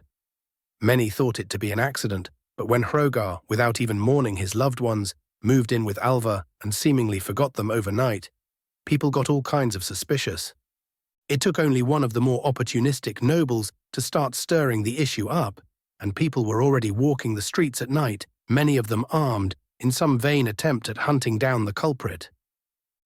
Many thought it to be an accident, but when Hrogar, without even mourning his loved ones, moved in with Alva and seemingly forgot them overnight, people got all kinds of suspicious. It took only one of the more opportunistic nobles to start stirring the issue up, and people were already walking the streets at night, many of them armed, in some vain attempt at hunting down the culprit.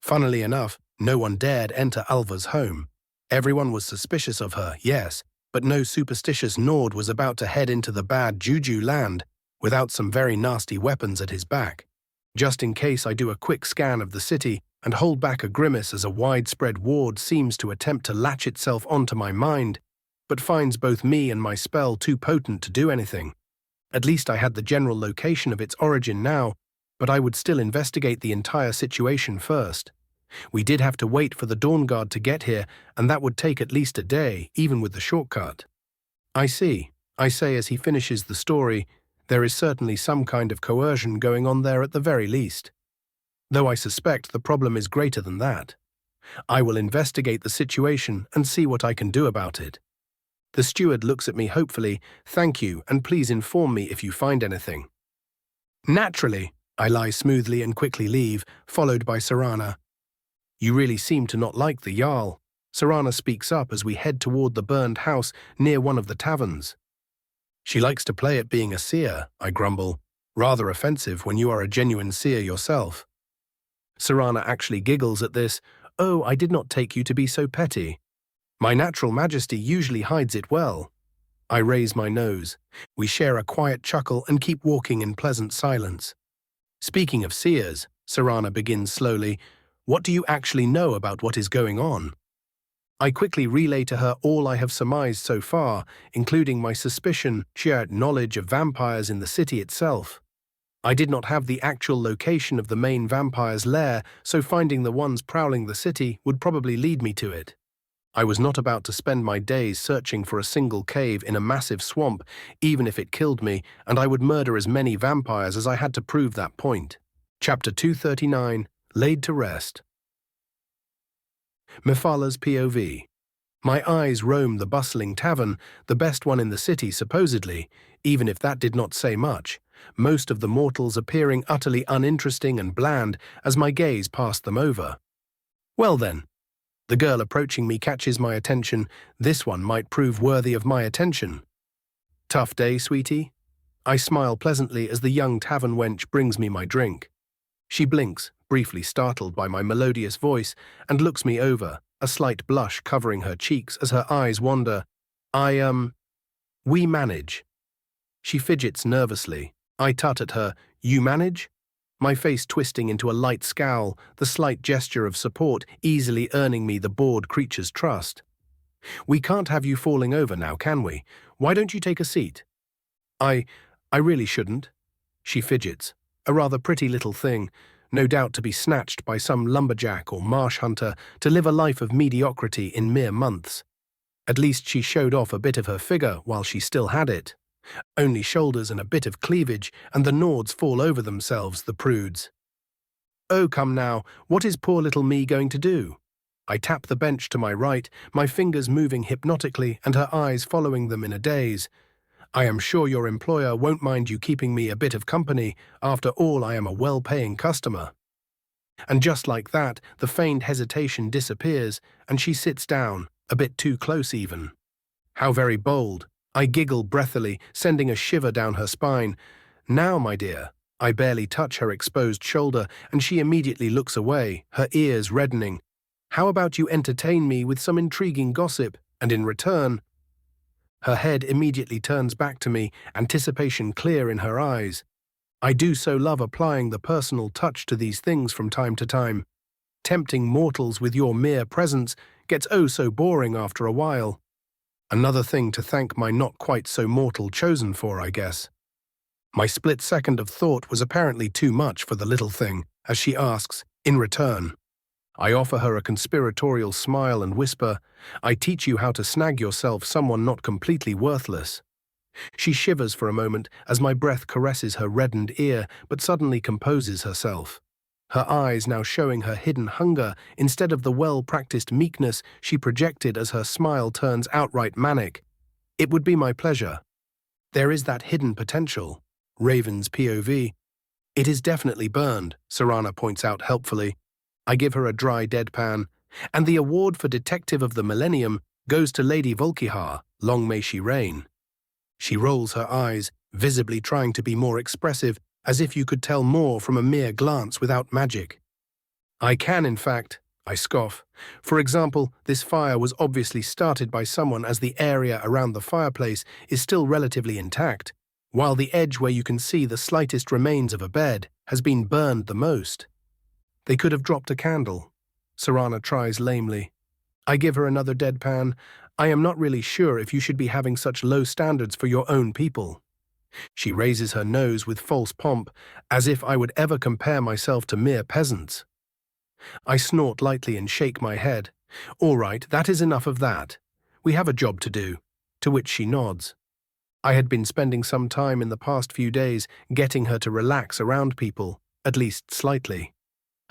Funnily enough, no one dared enter Alva's home. Everyone was suspicious of her, yes, but no superstitious Nord was about to head into the bad juju land without some very nasty weapons at his back. Just in case I do a quick scan of the city and hold back a grimace as a widespread ward seems to attempt to latch itself onto my mind, but finds both me and my spell too potent to do anything. At least I had the general location of its origin now, but I would still investigate the entire situation first. We did have to wait for the Dawn Guard to get here, and that would take at least a day, even with the shortcut. I see, I say as he finishes the story. There is certainly some kind of coercion going on there at the very least. Though I suspect the problem is greater than that. I will investigate the situation and see what I can do about it. The steward looks at me hopefully. "Thank you, and please inform me if you find anything." "Naturally," I lie smoothly and quickly leave, followed by Serana. "You really seem to not like the Jarl." Serana speaks up as we head toward the burned house near one of the taverns. "She likes to play at being a seer," I grumble. "Rather offensive when you are a genuine seer yourself." Serana actually giggles at this. "Oh, I did not take you to be so petty. My natural majesty usually hides it well." I raise my nose. We share a quiet chuckle and keep walking in pleasant silence. "Speaking of seers," Serana begins slowly, "what do you actually know about what is going on?" I quickly relay to her all I have surmised so far, including my suspicion she had knowledge of vampires in the city itself. I did not have the actual location of the main vampire's lair, so finding the ones prowling the city would probably lead me to it. I was not about to spend my days searching for a single cave in a massive swamp, even if it killed me, and I would murder as many vampires as I had to prove that point. Chapter 239, Laid to Rest. Mephala POV. My eyes roam the bustling tavern, the best one in the city supposedly, even if that did not say much, most of the mortals appearing utterly uninteresting and bland as my gaze passed them over. Well then, the girl approaching me catches my attention. This one might prove worthy of my attention. "Tough day, sweetie?" I smile pleasantly as the young tavern wench brings me my drink. She blinks, briefly startled by my melodious voice, and looks me over, a slight blush covering her cheeks as her eyes wander. We manage." She fidgets nervously. I tut at her, "You manage?" My face twisting into a light scowl, the slight gesture of support easily earning me the bored creature's trust. "We can't have you falling over now, can we? Why don't you take a seat?" I really shouldn't." She fidgets, a rather pretty little thing, no doubt to be snatched by some lumberjack or marsh hunter to live a life of mediocrity in mere months. At least she showed off a bit of her figure while she still had it. Only shoulders and a bit of cleavage, and the Nords fall over themselves, the prudes. Oh, come now, what is poor little me going to do? I tap the bench to my right, my fingers moving hypnotically and her eyes following them in a daze. I am sure your employer won't mind you keeping me a bit of company. After all, I am a well-paying customer. And just like that, the feigned hesitation disappears, and she sits down, a bit too close even. How very bold. I giggle breathily, sending a shiver down her spine. Now, my dear. I barely touch her exposed shoulder, and she immediately looks away, her ears reddening. How about you entertain me with some intriguing gossip, and in return... Her head immediately turns back to me, anticipation clear in her eyes. I do so love applying the personal touch to these things from time to time. Tempting mortals with your mere presence gets oh so boring after a while. Another thing to thank my not-quite-so-mortal chosen for, I guess. My split second of thought was apparently too much for the little thing, as she asks, in return. I offer her a conspiratorial smile and whisper, I teach you how to snag yourself someone not completely worthless. She shivers for a moment as my breath caresses her reddened ear, but suddenly composes herself. Her eyes now showing her hidden hunger instead of the well-practiced meekness she projected as her smile turns outright manic. It would be my pleasure. There is that hidden potential. Raven's POV. It is definitely burned, Serana points out helpfully. I give her a dry deadpan, and the award for Detective of the Millennium goes to Lady Volkihar, long may she reign. She rolls her eyes, visibly trying to be more expressive, as if you could tell more from a mere glance without magic. I can, in fact, I scoff. For example, this fire was obviously started by someone as the area around the fireplace is still relatively intact, while the edge where you can see the slightest remains of a bed has been burned the most. They could have dropped a candle. Serana tries lamely. I give her another deadpan. I am not really sure if you should be having such low standards for your own people. She raises her nose with false pomp, as if I would ever compare myself to mere peasants. I snort lightly and shake my head. All right, that is enough of that. We have a job to do. To which she nods. I had been spending some time in the past few days getting her to relax around people, at least slightly.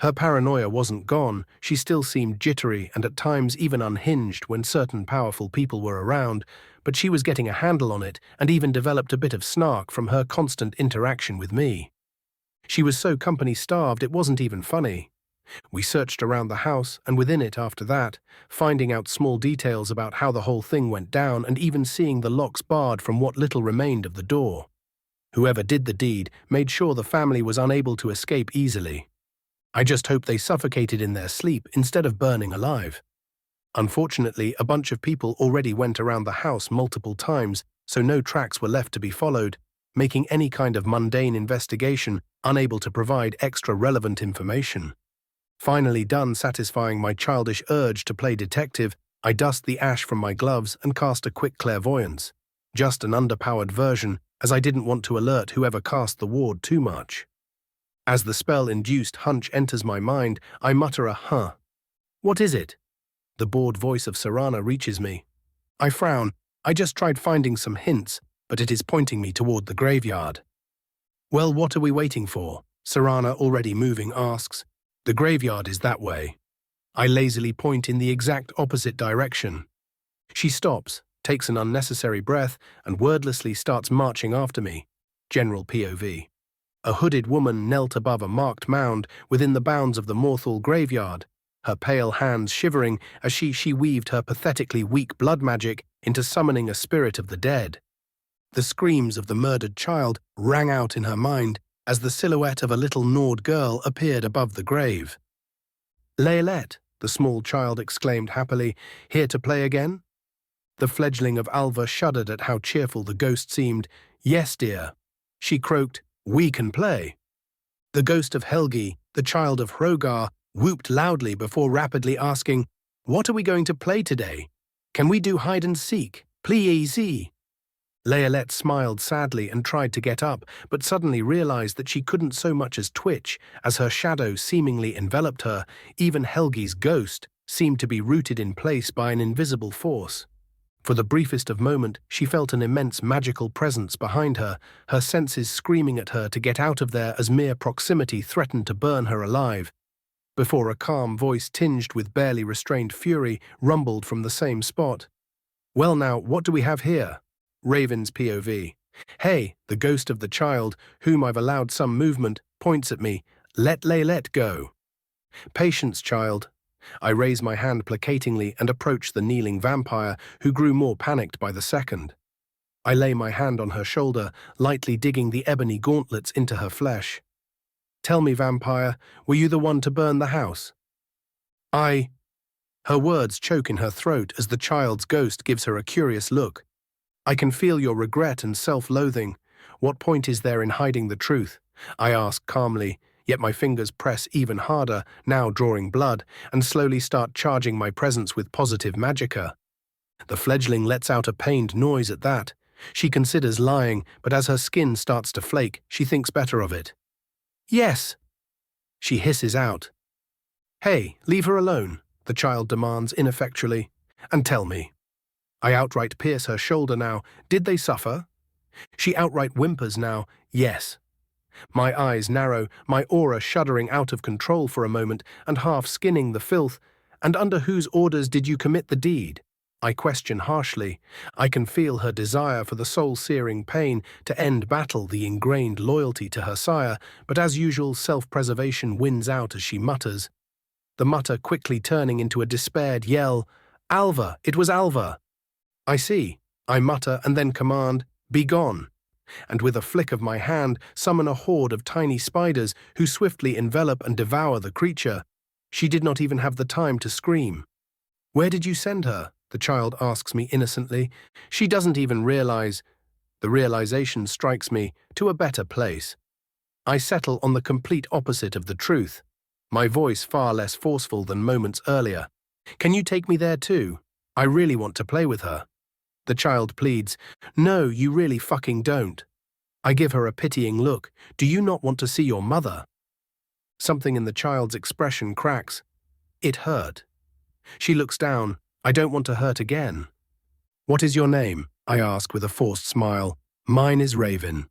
Her paranoia wasn't gone, she still seemed jittery and at times even unhinged when certain powerful people were around, but she was getting a handle on it and even developed a bit of snark from her constant interaction with me. She was so company-starved it wasn't even funny. We searched around the house and within it after that, finding out small details about how the whole thing went down and even seeing the locks barred from what little remained of the door. Whoever did the deed made sure the family was unable to escape easily. I just hope they suffocated in their sleep instead of burning alive. Unfortunately, a bunch of people already went around the house multiple times, so no tracks were left to be followed, making any kind of mundane investigation unable to provide extra relevant information. Finally done satisfying my childish urge to play detective, I dust the ash from my gloves and cast a quick clairvoyance. Just an underpowered version, as I didn't want to alert whoever cast the ward too much. As the spell-induced hunch enters my mind, I mutter a huh. What is it? The bored voice of Serana reaches me. I frown. I just tried finding some hints, but it is pointing me toward the graveyard. Well, what are we waiting for? Serana, already moving, asks. The graveyard is that way. I lazily point in the exact opposite direction. She stops, takes an unnecessary breath, and wordlessly starts marching after me. General POV. A hooded woman knelt above a marked mound within the bounds of the Morthal graveyard, her pale hands shivering as she weaved her pathetically weak blood magic into summoning a spirit of the dead. The screams of the murdered child rang out in her mind as the silhouette of a little gnawed girl appeared above the grave. "Leolette," the small child exclaimed happily, "here to play again?" The fledgling of Alva shuddered at how cheerful the ghost seemed. "Yes, dear." She croaked, "We can play." The ghost of Helgi, the child of Hrogar, whooped loudly before rapidly asking, "What are we going to play today? Can we do hide and seek? Please." Leolette smiled sadly and tried to get up, but suddenly realized that she couldn't so much as twitch, as her shadow seemingly enveloped her. Even Helgi's ghost seemed to be rooted in place by an invisible force. For the briefest of moment, she felt an immense magical presence behind her, her senses screaming at her to get out of there as mere proximity threatened to burn her alive, before a calm voice tinged with barely restrained fury rumbled from the same spot. "Well now, what do we have here?" Raven's POV. "Hey," the ghost of the child, whom I've allowed some movement, points at me. Let go." "Patience, child." I raise my hand placatingly and approach the kneeling vampire, who grew more panicked by the second. I lay my hand on her shoulder, lightly digging the ebony gauntlets into her flesh. "Tell me, vampire, were you the one to burn the house?" Her words choke in her throat as the child's ghost gives her a curious look. "I can feel your regret and self-loathing. What point is there in hiding the truth?" I ask calmly, yet my fingers press even harder, now drawing blood, and slowly start charging my presence with positive magicka. The fledgling lets out a pained noise at that. She considers lying, but as her skin starts to flake, she thinks better of it. "Yes," she hisses out. "Hey, leave her alone," the child demands ineffectually. "And tell me." I outright pierce her shoulder now. "Did they suffer?" She outright whimpers now. "Yes." My eyes narrow, my aura shuddering out of control for a moment and half skinning the filth. "And under whose orders did you commit the deed?" I question harshly. I can feel her desire for the soul-searing pain to end battle, the ingrained loyalty to her sire, but as usual self-preservation wins out as she mutters. The mutter quickly turning into a despaired yell. "Alva! It was Alva!" "I see," I mutter and then command, "Be gone," and with a flick of my hand summon a horde of tiny spiders who swiftly envelop and devour the creature. She did not even have the time to scream. "Where did you send her?" the child asks me innocently. She doesn't even realize. The realization strikes me, to a better place. I settle on the complete opposite of the truth, my voice far less forceful than moments earlier. "Can you take me there too? I really want to play with her." The child pleads. "No, you really fucking don't." I give her a pitying look. "Do you not want to see your mother?" Something in the child's expression cracks. "It hurt." She looks down. "I don't want to hurt again." "What is your name?" I ask with a forced smile. "Mine is Raven."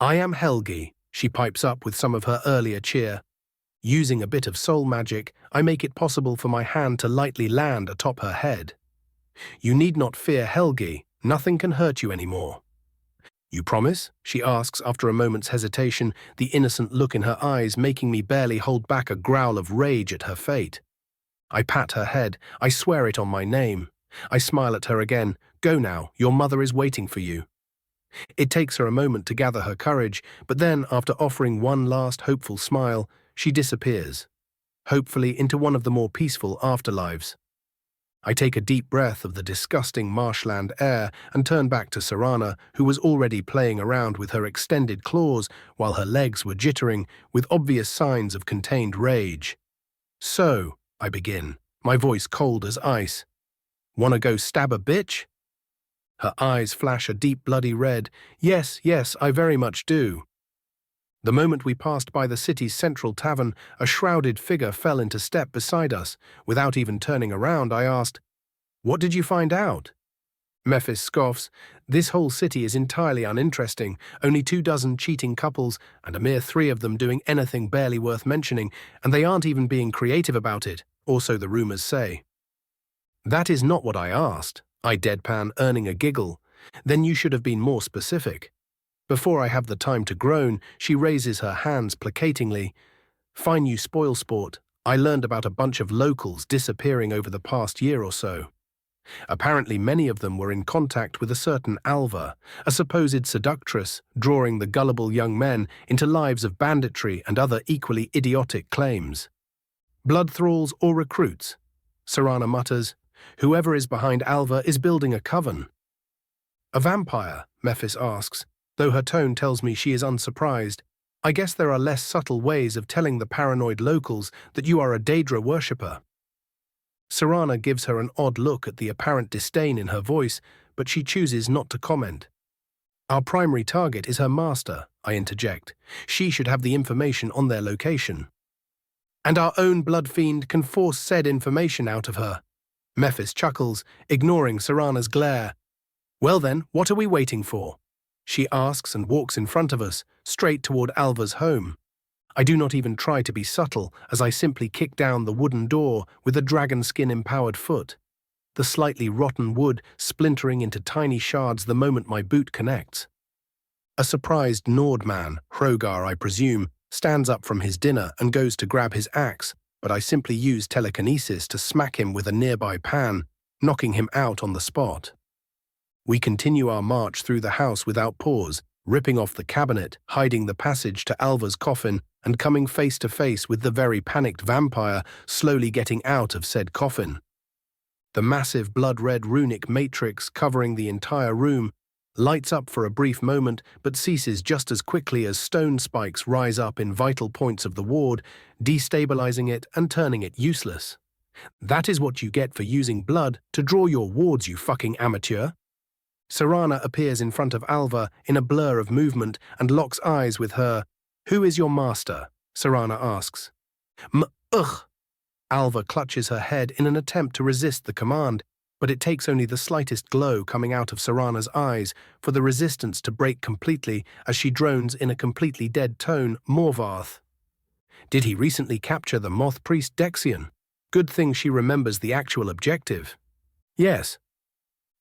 "I am Helgi," she pipes up with some of her earlier cheer. Using a bit of soul magic, I make it possible for my hand to lightly land atop her head. "You need not fear Helgi. Nothing can hurt you anymore." "You promise?" she asks after a moment's hesitation, the innocent look in her eyes making me barely hold back a growl of rage at her fate. I pat her head. I swear it on my name. I smile at her again. "Go now. Your mother is waiting for you." It takes her a moment to gather her courage, but then, after offering one last hopeful smile, she disappears, hopefully into one of the more peaceful afterlives. I take a deep breath of the disgusting marshland air and turn back to Serana, who was already playing around with her extended claws while her legs were jittering, with obvious signs of contained rage. "So," I begin, my voice cold as ice. "Wanna go stab a bitch?" Her eyes flash a deep bloody red. Yes, I very much do." The moment we passed by the city's central tavern, a shrouded figure fell into step beside us. Without even turning around, I asked, "What did you find out?" Mephis scoffs. "This whole city is entirely uninteresting. Only 24 cheating couples, and a mere 3 of them doing anything barely worth mentioning, and they aren't even being creative about it, or so the rumors say." "That is not what I asked," I deadpan, earning a giggle. "Then you should have been more specific." Before I have the time to groan, she raises her hands placatingly. "Fine you spoil sport. I learned about a bunch of locals disappearing over the past year or so. Apparently many of them were in contact with a certain Alva, a supposed seductress, drawing the gullible young men into lives of banditry and other equally idiotic claims. Blood thralls or recruits?" Serana mutters. "Whoever is behind Alva is building a coven." "A vampire?" Mephis asks, though her tone tells me she is unsurprised. "I guess there are less subtle ways of telling the paranoid locals that you are a Daedra worshipper." Serana gives her an odd look at the apparent disdain in her voice, but she chooses not to comment. "Our primary target is her master," I interject. "She should have the information on their location." "And our own blood fiend can force said information out of her," Mephis chuckles, ignoring Serana's glare. Well then, what are we waiting for? She asks and walks in front of us, straight toward Alva's home. I do not even try to be subtle, as I simply kick down the wooden door with a dragon skin-empowered foot, the slightly rotten wood splintering into tiny shards the moment my boot connects. A surprised Nord man, Hrogar I presume, stands up from his dinner and goes to grab his axe, but I simply use telekinesis to smack him with a nearby pan, knocking him out on the spot. We continue our march through the house without pause, ripping off the cabinet, hiding the passage to Alva's coffin, and coming face to face with the very panicked vampire slowly getting out of said coffin. The massive blood-red runic matrix covering the entire room lights up for a brief moment but ceases just as quickly as stone spikes rise up in vital points of the ward, destabilizing it and turning it useless. That is what you get for using blood to draw your wards, you fucking amateur. Serana appears in front of Alva in a blur of movement and locks eyes with her. Who is your master? Serana asks. Ugh. Alva clutches her head in an attempt to resist the command, but it takes only the slightest glow coming out of Serana's eyes for the resistance to break completely as she drones in a completely dead tone, Morvarth. Did he recently capture the moth priest Dexion? Good thing she remembers the actual objective. Yes.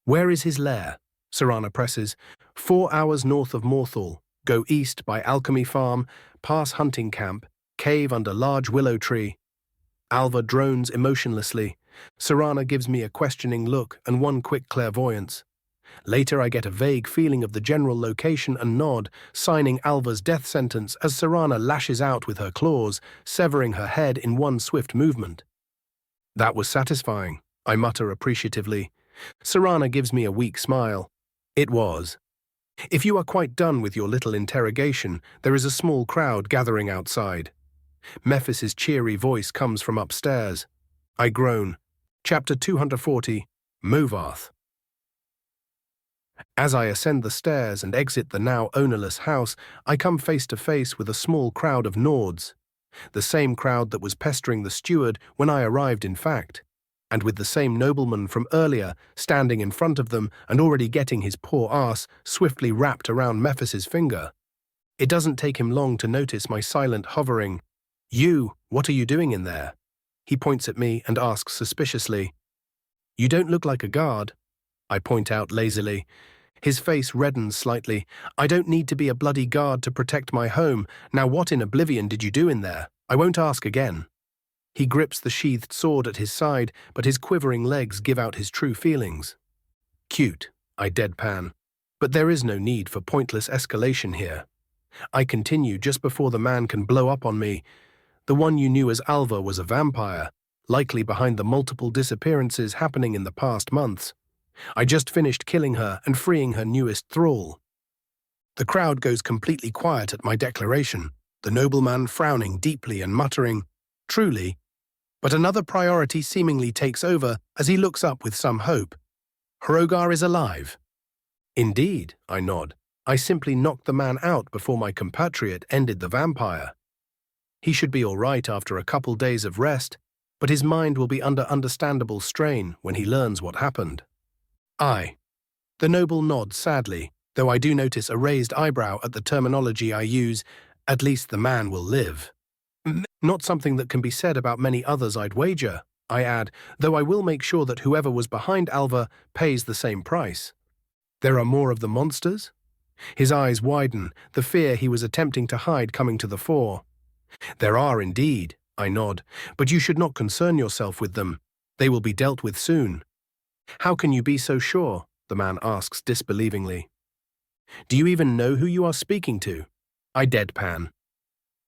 Where is his lair? Serana presses. 4 hours north of Morthal. Go east by Alchemy Farm, pass hunting camp, cave under large willow tree. Alva drones emotionlessly. Serana gives me a questioning look and one quick clairvoyance. Later I get a vague feeling of the general location and nod, signing Alva's death sentence as Serana lashes out with her claws, severing her head in one swift movement. That was satisfying, I mutter appreciatively. Serana gives me a weak smile. It was. If you are quite done with your little interrogation, there is a small crowd gathering outside. Mephis's cheery voice comes from upstairs. I groan. Chapter 240, Morvarth. As I ascend the stairs and exit the now ownerless house, I come face to face with a small crowd of Nords. The same crowd that was pestering the steward when I arrived, in fact, and with the same nobleman from earlier standing in front of them and already getting his poor ass swiftly wrapped around Mephis's finger. It doesn't take him long to notice my silent hovering. You, what are you doing in there? He points at me and asks suspiciously. You don't look like a guard. I point out lazily. His face reddens slightly. I don't need to be a bloody guard to protect my home. Now what in oblivion did you do in there? I won't ask again. He grips the sheathed sword at his side, but his quivering legs give out his true feelings. Cute, I deadpan. But there is no need for pointless escalation here. I continue just before the man can blow up on me. The one you knew as Alva was a vampire, likely behind the multiple disappearances happening in the past months. I just finished killing her and freeing her newest thrall. The crowd goes completely quiet at my declaration, the nobleman frowning deeply and muttering, Truly. But another priority seemingly takes over as he looks up with some hope. Hrogar is alive. Indeed, I nod. I simply knocked the man out before my compatriot ended the vampire. He should be all right after a couple days of rest, but his mind will be under understandable strain when he learns what happened. Aye. The noble nods sadly, though I do notice a raised eyebrow at the terminology I use, at least the man will live. Not something that can be said about many others, I'd wager, I add, though I will make sure that whoever was behind Alva pays the same price. There are more of the monsters? His eyes widen, the fear he was attempting to hide coming to the fore. There are indeed, I nod, but you should not concern yourself with them. They will be dealt with soon. How can you be so sure? The man asks disbelievingly. Do you even know who you are speaking to? I deadpan.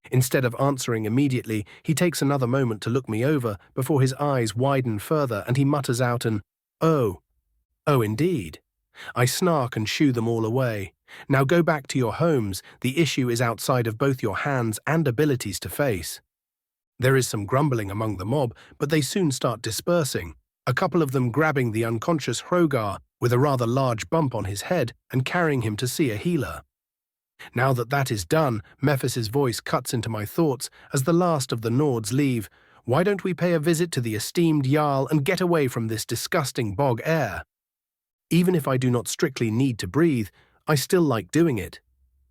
Instead of answering immediately, he takes another moment to look me over before his eyes widen further and he mutters out an, Oh indeed. I snark and shoo them all away. Now go back to your homes, the issue is outside of both your hands and abilities to face. There is some grumbling among the mob, but they soon start dispersing, a couple of them grabbing the unconscious Hrogar with a rather large bump on his head and carrying him to see a healer. Now that that is done, Mephis's voice cuts into my thoughts as the last of the Nords leave, Why don't we pay a visit to the esteemed Jarl and get away from this disgusting bog air? Even if I do not strictly need to breathe, I still like doing it.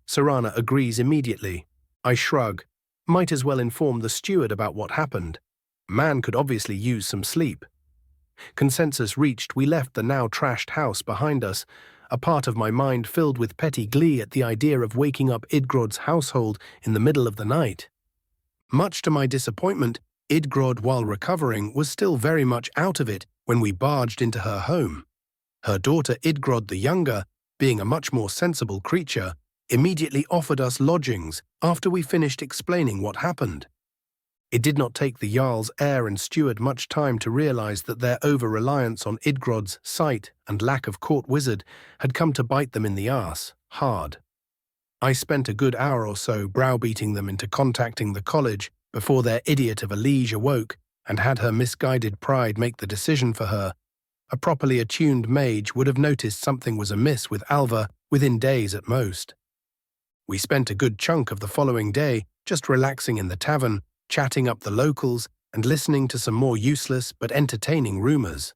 Serana agrees immediately. I shrug. Might as well inform the steward about what happened. Man could obviously use some sleep. Consensus reached, we left the now trashed house behind us, a part of my mind filled with petty glee at the idea of waking up Idgrod's household in the middle of the night. Much to my disappointment, Idgrod, while recovering, was still very much out of it when we barged into her home. Her daughter Idgrod the Younger, being a much more sensible creature, immediately offered us lodgings after we finished explaining what happened. It did not take the Jarl's heir and steward much time to realize that their over-reliance on Idgrod's sight and lack of court wizard had come to bite them in the arse, hard. I spent a good hour or so browbeating them into contacting the college before their idiot of a liege awoke and had her misguided pride make the decision for her. A properly attuned mage would have noticed something was amiss with Alva within days at most. We spent a good chunk of the following day just relaxing in the tavern, chatting up the locals, and listening to some more useless but entertaining rumors.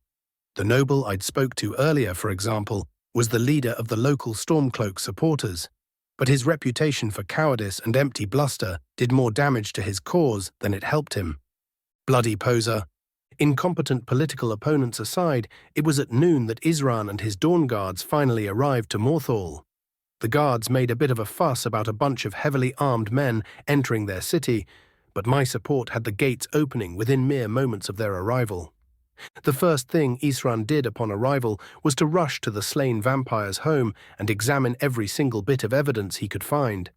The noble I'd spoke to earlier, for example, was the leader of the local Stormcloak supporters, but his reputation for cowardice and empty bluster did more damage to his cause than it helped him. Bloody poser. Incompetent political opponents aside, it was at noon that Isran and his Dawn Guards finally arrived to Morthal. The guards made a bit of a fuss about a bunch of heavily armed men entering their city, but my support had the gates opening within mere moments of their arrival. The first thing Isran did upon arrival was to rush to the slain vampire's home and examine every single bit of evidence he could find.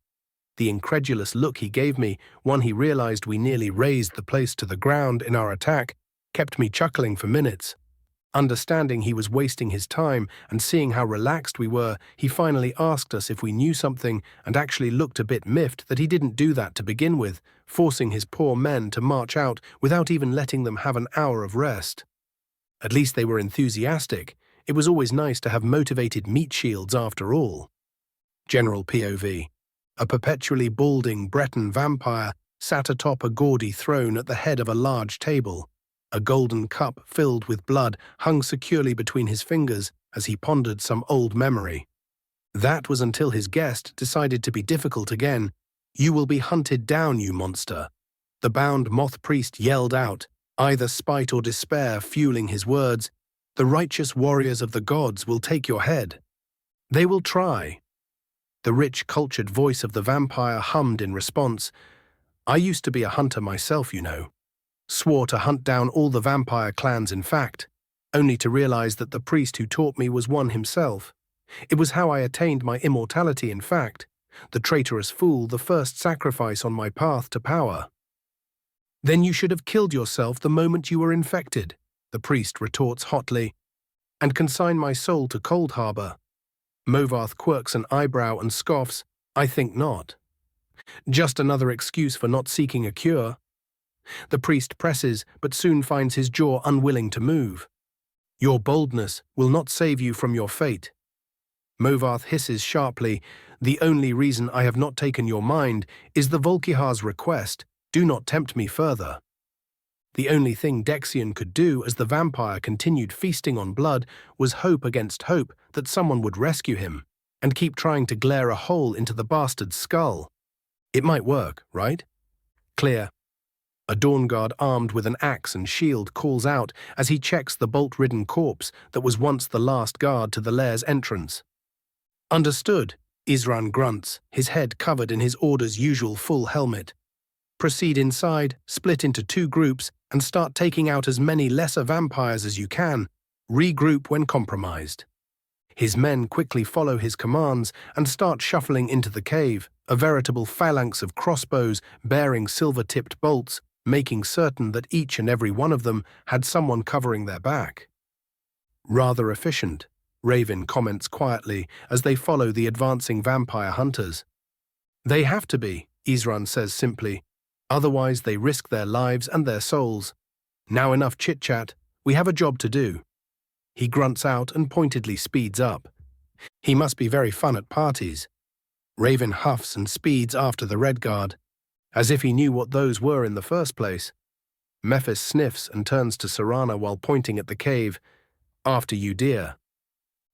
The incredulous look he gave me, when he realized we nearly razed the place to the ground in our attack, kept me chuckling for minutes. Understanding he was wasting his time and seeing how relaxed we were, he finally asked us if we knew something and actually looked a bit miffed that he didn't do that to begin with, forcing his poor men to march out without even letting them have an hour of rest. At least they were enthusiastic. It was always nice to have motivated meat shields after all. General POV. A perpetually balding Breton vampire sat atop a gaudy throne at the head of a large table. A golden cup filled with blood hung securely between his fingers as he pondered some old memory. That was until his guest decided to be difficult again. "You will be hunted down, you monster." The bound moth priest yelled out, either spite or despair fueling his words. "The righteous warriors of the gods will take your head." "They will try." The rich, cultured voice of the vampire hummed in response. "I used to be a hunter myself, you know. Swore to hunt down all the vampire clans in fact, only to realize that the priest who taught me was one himself. It was how I attained my immortality in fact, the traitorous fool, the first sacrifice on my path to power." "Then you should have killed yourself the moment you were infected," the priest retorts hotly, "and consign my soul to Cold Harbor." Movarth quirks an eyebrow and scoffs, "I think not." "Just another excuse for not seeking a cure." The priest presses, but soon finds his jaw unwilling to move. "Your boldness will not save you from your fate." Movarth hisses sharply, "The only reason I have not taken your mind is the Volkihar's request. Do not tempt me further." The only thing Dexion could do as the vampire continued feasting on blood was hope against hope that someone would rescue him, and keep trying to glare a hole into the bastard's skull. It might work, right? Clear. A Dawn Guard armed with an axe and shield calls out as he checks the bolt-ridden corpse that was once the last guard to the lair's entrance. "Understood," Isran grunts, his head covered in his order's usual full helmet. "Proceed inside, split into 2 groups, and start taking out as many lesser vampires as you can. Regroup when compromised." His men quickly follow his commands and start shuffling into the cave, a veritable phalanx of crossbows bearing silver-tipped bolts, making certain that each and every one of them had someone covering their back. "Rather efficient," Raven comments quietly as they follow the advancing vampire hunters. "They have to be," Isran says simply. "Otherwise they risk their lives and their souls. Now enough chit-chat, we have a job to do." He grunts out and pointedly speeds up. He must be very fun at parties. Raven huffs and speeds after the Red Guard, as if he knew what those were in the first place. Mephis sniffs and turns to Serana while pointing at the cave. "After you, dear."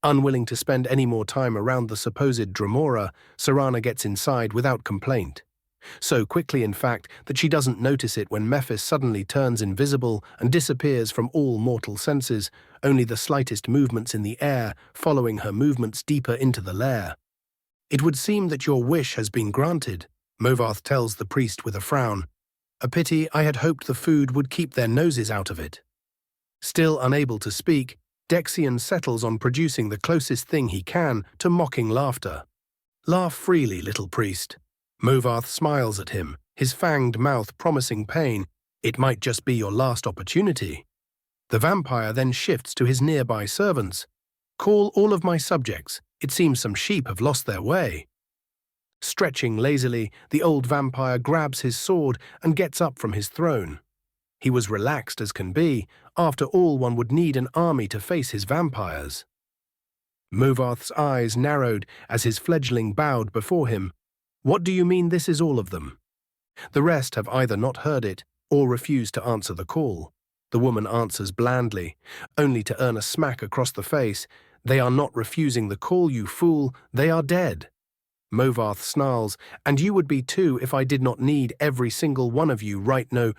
Unwilling to spend any more time around the supposed Dremora, Serana gets inside without complaint. So quickly, in fact, that she doesn't notice it when Mephis suddenly turns invisible and disappears from all mortal senses, only the slightest movements in the air following her movements deeper into the lair. "It would seem that your wish has been granted," Movarth tells the priest with a frown. "A pity. I had hoped the food would keep their noses out of it." Still unable to speak, Dexian settles on producing the closest thing he can to mocking laughter. "Laugh freely, little priest." Movarth smiles at him, his fanged mouth promising pain. "It might just be your last opportunity." The vampire then shifts to his nearby servants. "Call all of my subjects. It seems some sheep have lost their way." Stretching lazily, the old vampire grabs his sword and gets up from his throne. He was relaxed as can be. After all, one would need an army to face his vampires. Movarth's eyes narrowed as his fledgling bowed before him. "What do you mean this is all of them?" The rest have either not heard it or refused to answer the call. The woman answers blandly, only to earn a smack across the face. "They are not refusing the call, you fool. They are dead." Movarth snarls, "And you would be too if I did not need every single one of you right now."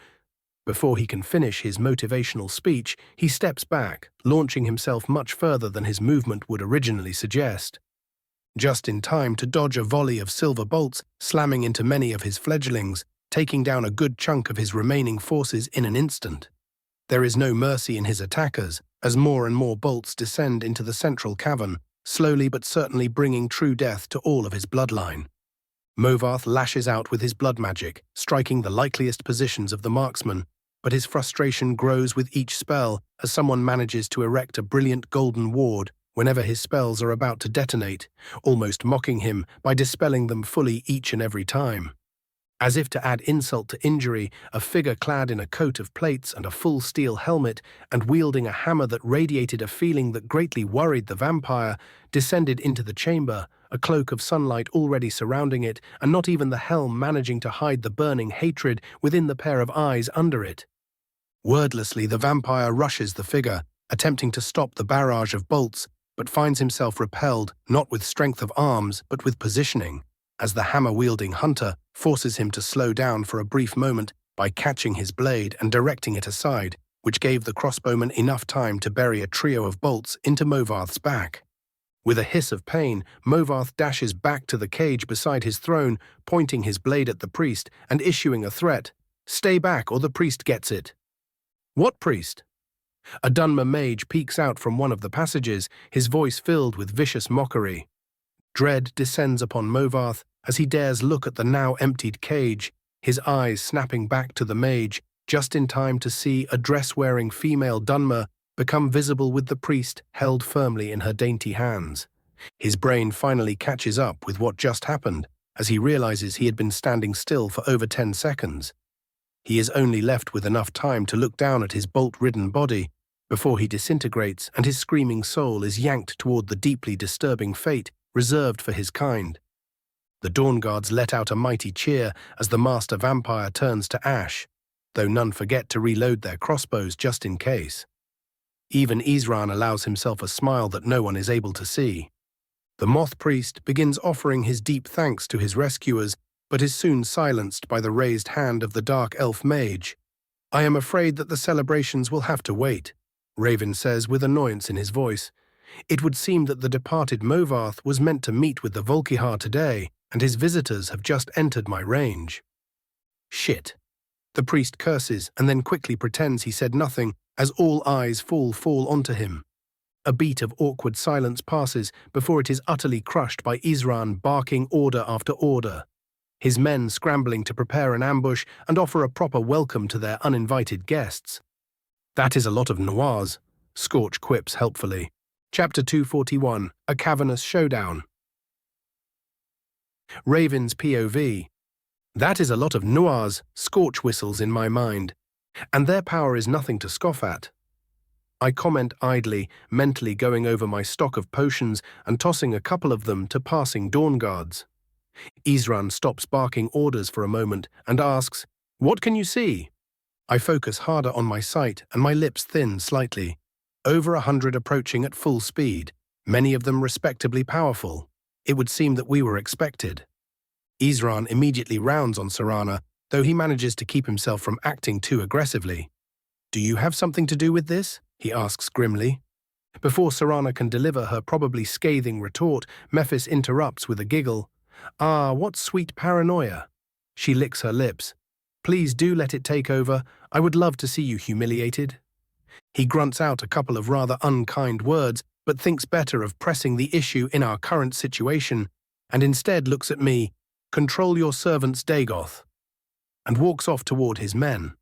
Before he can finish his motivational speech, he steps back, launching himself much further than his movement would originally suggest. Just in time to dodge a volley of silver bolts slamming into many of his fledglings, taking down a good chunk of his remaining forces in an instant. There is no mercy in his attackers, as more and more bolts descend into the central cavern, slowly but certainly bringing true death to all of his bloodline. Movarth lashes out with his blood magic, striking the likeliest positions of the marksman, but his frustration grows with each spell as someone manages to erect a brilliant golden ward whenever his spells are about to detonate, almost mocking him by dispelling them fully each and every time. As if to add insult to injury, a figure clad in a coat of plates and a full steel helmet and wielding a hammer that radiated a feeling that greatly worried the vampire descended into the chamber, a cloak of sunlight already surrounding it and not even the helm managing to hide the burning hatred within the pair of eyes under it. Wordlessly, the vampire rushes the figure, attempting to stop the barrage of bolts, but finds himself repelled not with strength of arms but with positioning, as the hammer-wielding hunter forces him to slow down for a brief moment by catching his blade and directing it aside, which gave the crossbowman enough time to bury a trio of bolts into Movarth's back. With a hiss of pain, Movarth dashes back to the cage beside his throne, pointing his blade at the priest and issuing a threat. "Stay back or the priest gets it." "What priest?" A Dunmer mage peeks out from one of the passages, his voice filled with vicious mockery. Dread descends upon Movarth as he dares look at the now emptied cage, his eyes snapping back to the mage, just in time to see a dress-wearing female Dunmer become visible with the priest held firmly in her dainty hands. His brain finally catches up with what just happened, as he realizes he had been standing still for over 10 seconds. He is only left with enough time to look down at his bolt-ridden body before he disintegrates and his screaming soul is yanked toward the deeply disturbing fate reserved for his kind. The Dawn Guards let out a mighty cheer as the master vampire turns to ash, though none forget to reload their crossbows just in case. Even Isran allows himself a smile that no one is able to see. The moth priest begins offering his deep thanks to his rescuers, but is soon silenced by the raised hand of the dark elf mage. "I am afraid that the celebrations will have to wait," Raven says with annoyance in his voice. "It would seem that the departed Movarth was meant to meet with the Volkihar today, and his visitors have just entered my range." "Shit." The priest curses and then quickly pretends he said nothing as all eyes fall onto him. A beat of awkward silence passes before it is utterly crushed by Isran barking order after order, his men scrambling to prepare an ambush and offer a proper welcome to their uninvited guests. "That is a lot of noirs," Scorch quips helpfully. Chapter 241, A Cavernous Showdown. Raven's POV. "That is a lot of noirs," Scorch whistles in my mind. "And their power is nothing to scoff at." I comment idly, mentally going over my stock of potions and tossing a couple of them to passing Dawn Guards. Isran stops barking orders for a moment and asks, "What can you see?" I focus harder on my sight and my lips thin slightly. Over 100 approaching at full speed, many of them respectably powerful. It would seem that we were expected. Isran immediately rounds on Serana, though he manages to keep himself from acting too aggressively. "Do you have something to do with this?" he asks grimly. Before Serana can deliver her probably scathing retort, Mephis interrupts with a giggle. "Ah, what sweet paranoia." She licks her lips. "Please do let it take over. I would love to see you humiliated." He grunts out a couple of rather unkind words, but thinks better of pressing the issue in our current situation, and instead looks at me, "Control your servants, Dagoth," and walks off toward his men.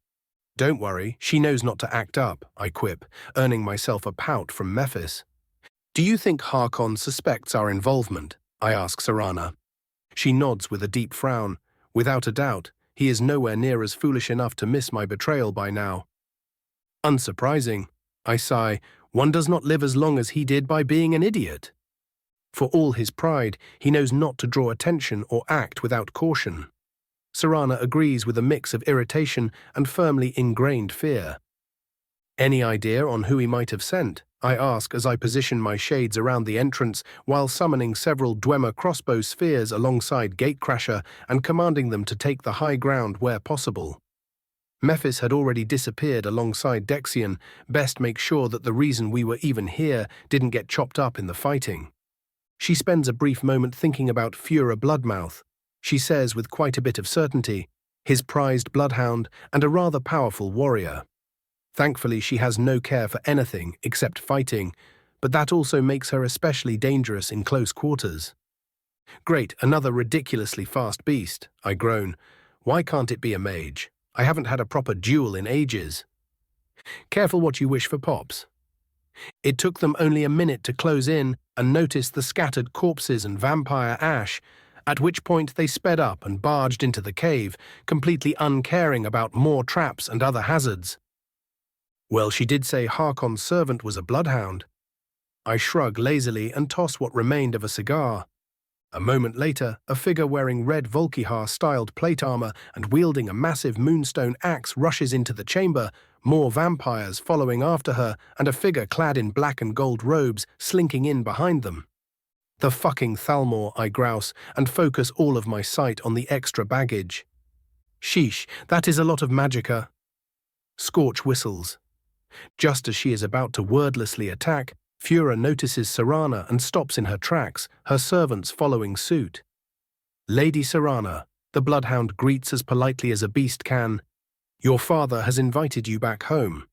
"Don't worry, she knows not to act up," I quip, earning myself a pout from Mephis. "Do you think Harkon suspects our involvement?" I ask Serana. She nods with a deep frown. "Without a doubt, he is nowhere near as foolish enough to miss my betrayal by now." "Unsurprising," I sigh. "One does not live as long as he did by being an idiot." For all his pride, he knows not to draw attention or act without caution. Serana agrees with a mix of irritation and firmly ingrained fear. "Any idea on who he might have sent?" I ask as I position my shades around the entrance while summoning several Dwemer crossbow spheres alongside Gatecrasher and commanding them to take the high ground where possible. Mephis had already disappeared alongside Dexion. Best make sure that the reason we were even here didn't get chopped up in the fighting. She spends a brief moment thinking about Fura Bloodmouth. She says with quite a bit of certainty, his prized bloodhound and a rather powerful warrior. Thankfully, she has no care for anything except fighting, but that also makes her especially dangerous in close quarters. "Great, another ridiculously fast beast," I groan. "Why can't it be a mage? I haven't had a proper duel in ages." "Careful what you wish for, Pops." It took them only a minute to close in and notice the scattered corpses and vampire ash, at which point they sped up and barged into the cave, completely uncaring about more traps and other hazards. "Well, she did say Harkon's servant was a bloodhound." I shrug lazily and toss what remained of a cigar. A moment later, a figure wearing red Volkihar-styled plate armor and wielding a massive moonstone axe rushes into the chamber, more vampires following after her, and a figure clad in black and gold robes slinking in behind them. "The fucking Thalmor," I grouse, and focus all of my sight on the extra baggage. "Sheesh, that is a lot of magicka." Scorch whistles. Just as she is about to wordlessly attack, Fura notices Serana and stops in her tracks, her servants following suit. "Lady Serana," the bloodhound greets as politely as a beast can, "your father has invited you back home."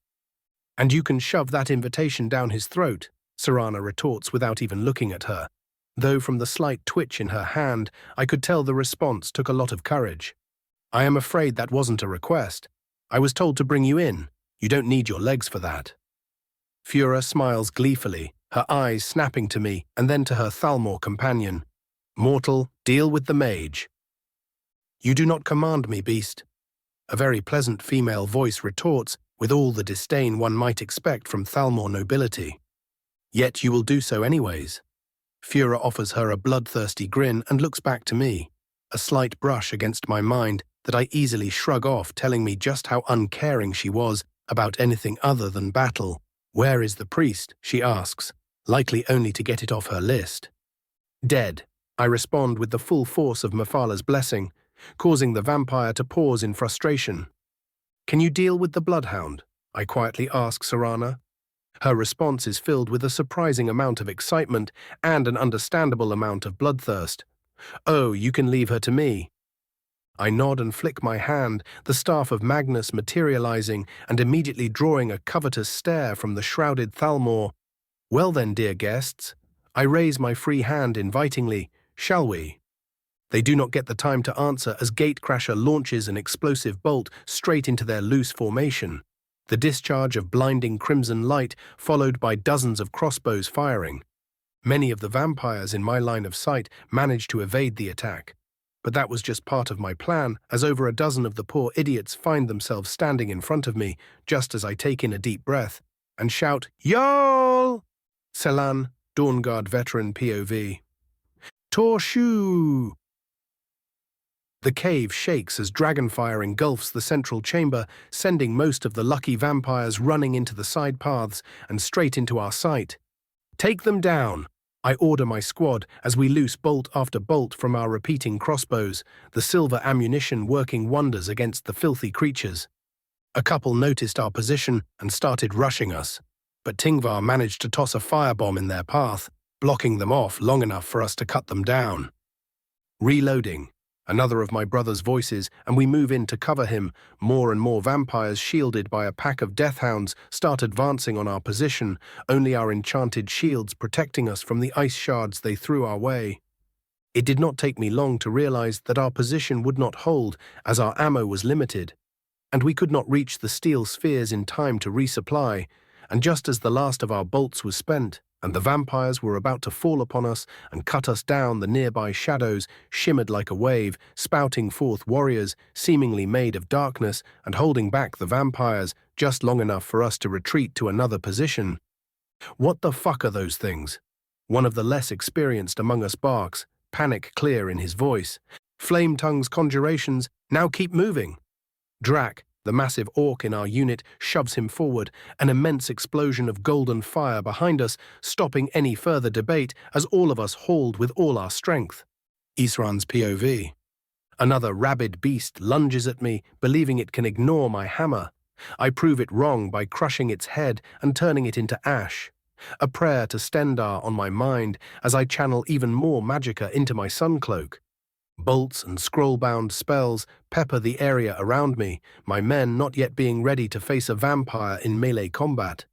"And you can shove that invitation down his throat," Serana retorts without even looking at her, though from the slight twitch in her hand, I could tell the response took a lot of courage. "I am afraid that wasn't a request. I was told to bring you in. You don't need your legs for that." Fura smiles gleefully, her eyes snapping to me and then to her Thalmor companion. "Mortal, deal with the mage." "You do not command me, beast." A very pleasant female voice retorts with all the disdain one might expect from Thalmor nobility. "Yet you will do so anyways." Fura offers her a bloodthirsty grin and looks back to me, a slight brush against my mind that I easily shrug off, telling me just how uncaring she was about anything other than battle. "Where is the priest?" she asks, likely only to get it off her list. "Dead," I respond with the full force of Mephalah's blessing, causing the vampire to pause in frustration. "Can you deal with the bloodhound?" I quietly ask Serana. Her response is filled with a surprising amount of excitement and an understandable amount of bloodthirst. "Oh, you can leave her to me." I nod and flick my hand, the staff of Magnus materializing and immediately drawing a covetous stare from the shrouded Thalmor. "Well then, dear guests," I raise my free hand invitingly, "shall we?" They do not get the time to answer as Gatecrasher launches an explosive bolt straight into their loose formation, the discharge of blinding crimson light followed by dozens of crossbows firing. Many of the vampires in my line of sight manage to evade the attack. But that was just part of my plan, as over a dozen of the poor idiots find themselves standing in front of me, just as I take in a deep breath, and shout, "Yol!" Selan, Dawnguard veteran POV. "Torshu!" The cave shakes as dragonfire engulfs the central chamber, sending most of the lucky vampires running into the side paths and straight into our sight. "Take them down!" I order my squad as we loose bolt after bolt from our repeating crossbows, the silver ammunition working wonders against the filthy creatures. A couple noticed our position and started rushing us, but Tingvar managed to toss a firebomb in their path, blocking them off long enough for us to cut them down. Reloading. Another of my brother's voices, and we move in to cover him. More and more vampires, shielded by a pack of deathhounds, start advancing on our position, only our enchanted shields protecting us from the ice shards they threw our way. It did not take me long to realize that our position would not hold, as our ammo was limited, and we could not reach the steel spheres in time to resupply, and just as the last of our bolts was spent, and the vampires were about to fall upon us and cut us down, the nearby shadows shimmered like a wave, spouting forth warriors, seemingly made of darkness, and holding back the vampires just long enough for us to retreat to another position. "What the fuck are those things?" One of the less experienced among us barks, panic clear in his voice. "Flame tongue's conjurations, now keep moving." Drak, the massive orc in our unit, shoves him forward, an immense explosion of golden fire behind us, stopping any further debate as all of us hauled with all our strength. Isran's POV. Another rabid beast lunges at me, believing it can ignore my hammer. I prove it wrong by crushing its head and turning it into ash. A prayer to Stendar on my mind as I channel even more magicka into my suncloak. Bolts and scroll-bound spells pepper the area around me, my men not yet being ready to face a vampire in melee combat.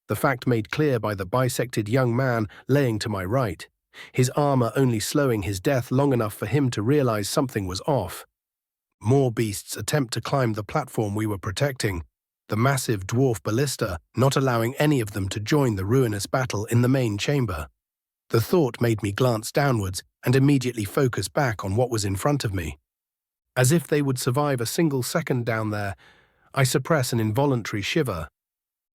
The fact made clear by the bisected young man laying to my right, his armor only slowing his death long enough for him to realize something was off. More beasts attempt to climb the platform we were protecting, the massive dwarf ballista not allowing any of them to join the ruinous battle in the main chamber. The thought made me glance downwards and immediately focus back on what was in front of me. As if they would survive a single second down there, I suppress an involuntary shiver.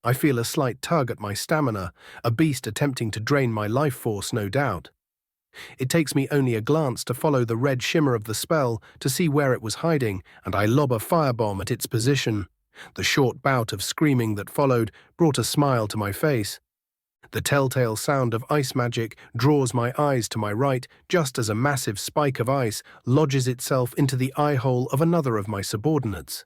I feel a slight tug at my stamina, a beast attempting to drain my life force, no doubt. It takes me only a glance to follow the red shimmer of the spell to see where it was hiding, and I lob a firebomb at its position. The short bout of screaming that followed brought a smile to my face. The telltale sound of ice magic draws my eyes to my right just as a massive spike of ice lodges itself into the eye-hole of another of my subordinates.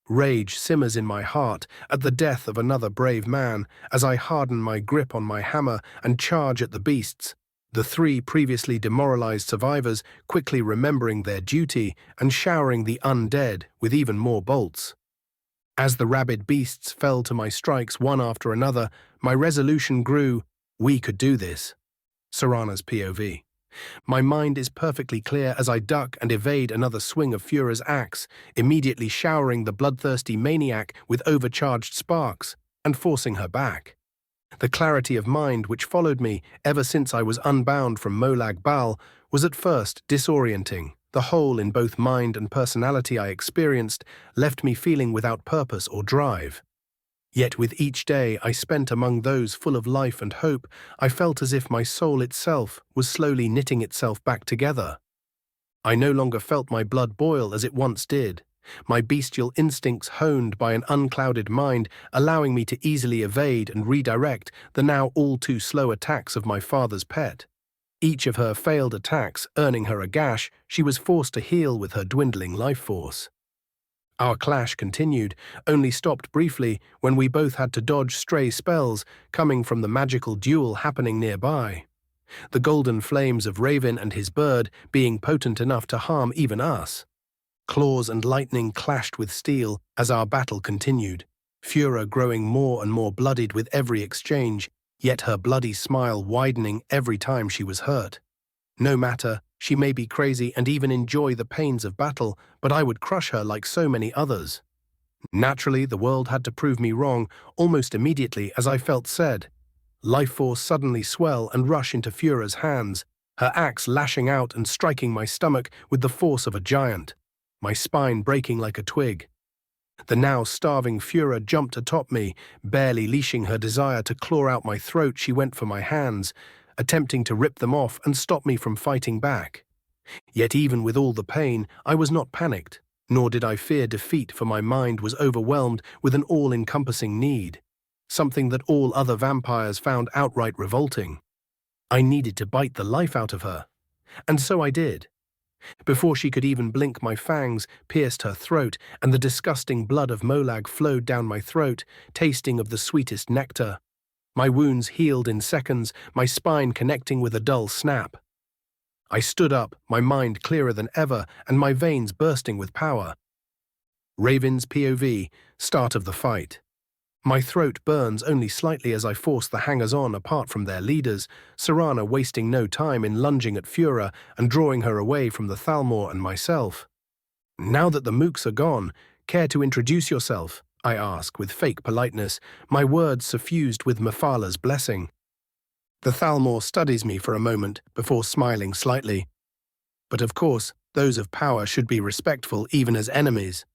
Rage simmers in my heart at the death of another brave man as I harden my grip on my hammer and charge at the beasts, the three previously demoralized survivors quickly remembering their duty and showering the undead with even more bolts. As the rabid beasts fell to my strikes one after another, my resolution grew. We could do this. Serana's POV. My mind is perfectly clear as I duck and evade another swing of Fura's axe, immediately showering the bloodthirsty maniac with overcharged sparks and forcing her back. The clarity of mind which followed me ever since I was unbound from Molag Bal was at first disorienting. The hole in both mind and personality I experienced left me feeling without purpose or drive. Yet with each day I spent among those full of life and hope, I felt as if my soul itself was slowly knitting itself back together. I no longer felt my blood boil as it once did, my bestial instincts honed by an unclouded mind, allowing me to easily evade and redirect the now all too slow attacks of my father's pet. Each of her failed attacks earning her a gash she was forced to heal with her dwindling life force. Our clash continued, only stopped briefly when we both had to dodge stray spells coming from the magical duel happening nearby. The golden flames of Raven and his bird being potent enough to harm even us. Claws and lightning clashed with steel as our battle continued, Fura growing more and more bloodied with every exchange, yet her bloody smile widening every time she was hurt. No matter, she may be crazy and even enjoy the pains of battle, but I would crush her like so many others. Naturally, the world had to prove me wrong almost immediately as I felt said. Life force suddenly swell and rush into Fura's hands, her axe lashing out and striking my stomach with the force of a giant, my spine breaking like a twig. The now starving Fura jumped atop me, barely leashing her desire to claw out my throat. She went for my hands, attempting to rip them off and stop me from fighting back. Yet even with all the pain, I was not panicked, nor did I fear defeat, for my mind was overwhelmed with an all-encompassing need, something that all other vampires found outright revolting. I needed to bite the life out of her, and so I did. Before she could even blink, my fangs pierced her throat, and the disgusting blood of Molag flowed down my throat, tasting of the sweetest nectar. My wounds healed in seconds, my spine connecting with a dull snap. I stood up, my mind clearer than ever, and my veins bursting with power. Raven's POV, start of the fight. My throat burns only slightly as I force the hangers-on apart from their leaders, Serana wasting no time in lunging at Fura and drawing her away from the Thalmor and myself. Now that the mooks are gone, care to introduce yourself? I ask with fake politeness, my words suffused with Mephala blessing. The Thalmor studies me for a moment before smiling slightly. But of course, those of power should be respectful even as enemies.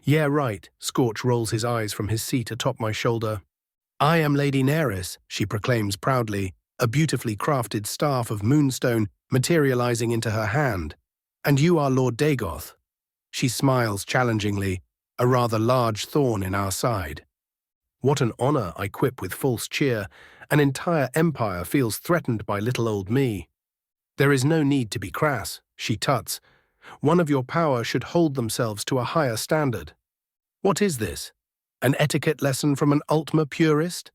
Yeah, right, Scorch rolls his eyes from his seat atop my shoulder. I am Lady Neris, she proclaims proudly, a beautifully crafted staff of moonstone materializing into her hand. And you are Lord Dagoth. She smiles challengingly, a rather large thorn in our side. What an honor, I quip with false cheer. An entire empire feels threatened by little old me. There is no need to be crass, she tuts. One of your power should hold themselves to a higher standard. What is this? An etiquette lesson from an Ultima purist?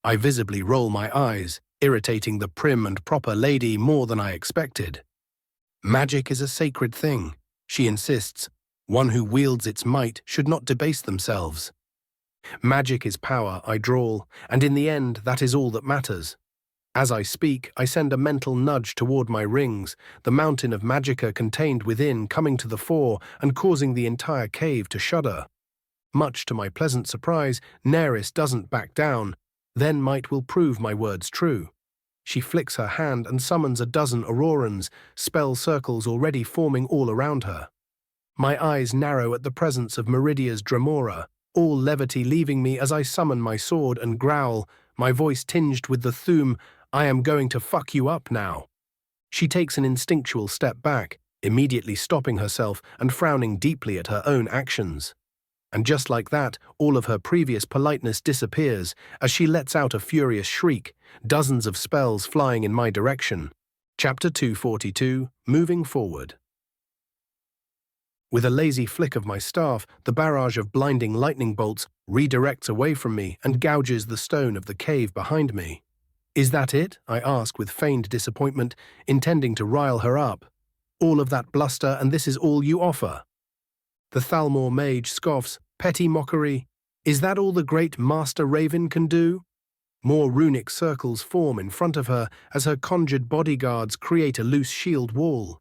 I visibly roll my eyes, irritating the prim and proper lady more than I expected. Magic is a sacred thing, she insists. One who wields its might should not debase themselves. Magic is power, I drawl, and in the end that is all that matters. As I speak, I send a mental nudge toward my rings, the mountain of magicka contained within coming to the fore and causing the entire cave to shudder. Much to my pleasant surprise, Neris doesn't back down. Then might will prove my words true. She flicks her hand and summons a dozen Aurorans, spell circles already forming all around her. My eyes narrow at the presence of Meridia's Dremora, all levity leaving me as I summon my sword and growl, my voice tinged with the Thum, I am going to fuck you up now. She takes an instinctual step back, immediately stopping herself and frowning deeply at her own actions. And just like that, all of her previous politeness disappears as she lets out a furious shriek, dozens of spells flying in my direction. Chapter 242, Moving Forward. With a lazy flick of my staff, the barrage of blinding lightning bolts redirects away from me and gouges the stone of the cave behind me. Is that it? I ask with feigned disappointment, intending to rile her up. All of that bluster and this is all you offer? The Thalmor mage scoffs, petty mockery. Is that all the great Master Raven can do? More runic circles form in front of her as her conjured bodyguards create a loose shield wall.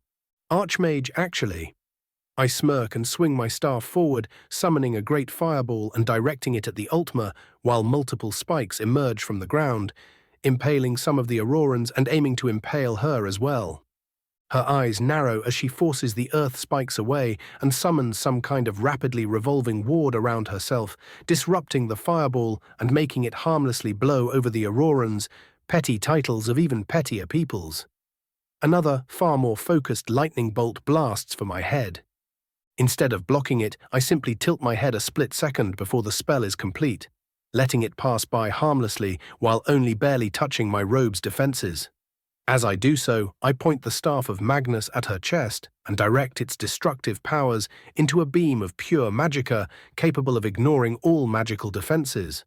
Archmage, actually. I smirk and swing my staff forward, summoning a great fireball and directing it at the Ultima, while multiple spikes emerge from the ground, impaling some of the Aurorans and aiming to impale her as well. Her eyes narrow as she forces the earth spikes away and summons some kind of rapidly revolving ward around herself, disrupting the fireball and making it harmlessly blow over the Aurorans, petty titles of even pettier peoples. Another, far more focused lightning bolt blasts for my head. Instead of blocking it, I simply tilt my head a split second before the spell is complete, letting it pass by harmlessly while only barely touching my robe's defenses. As I do so, I point the staff of Magnus at her chest and direct its destructive powers into a beam of pure magicka capable of ignoring all magical defenses.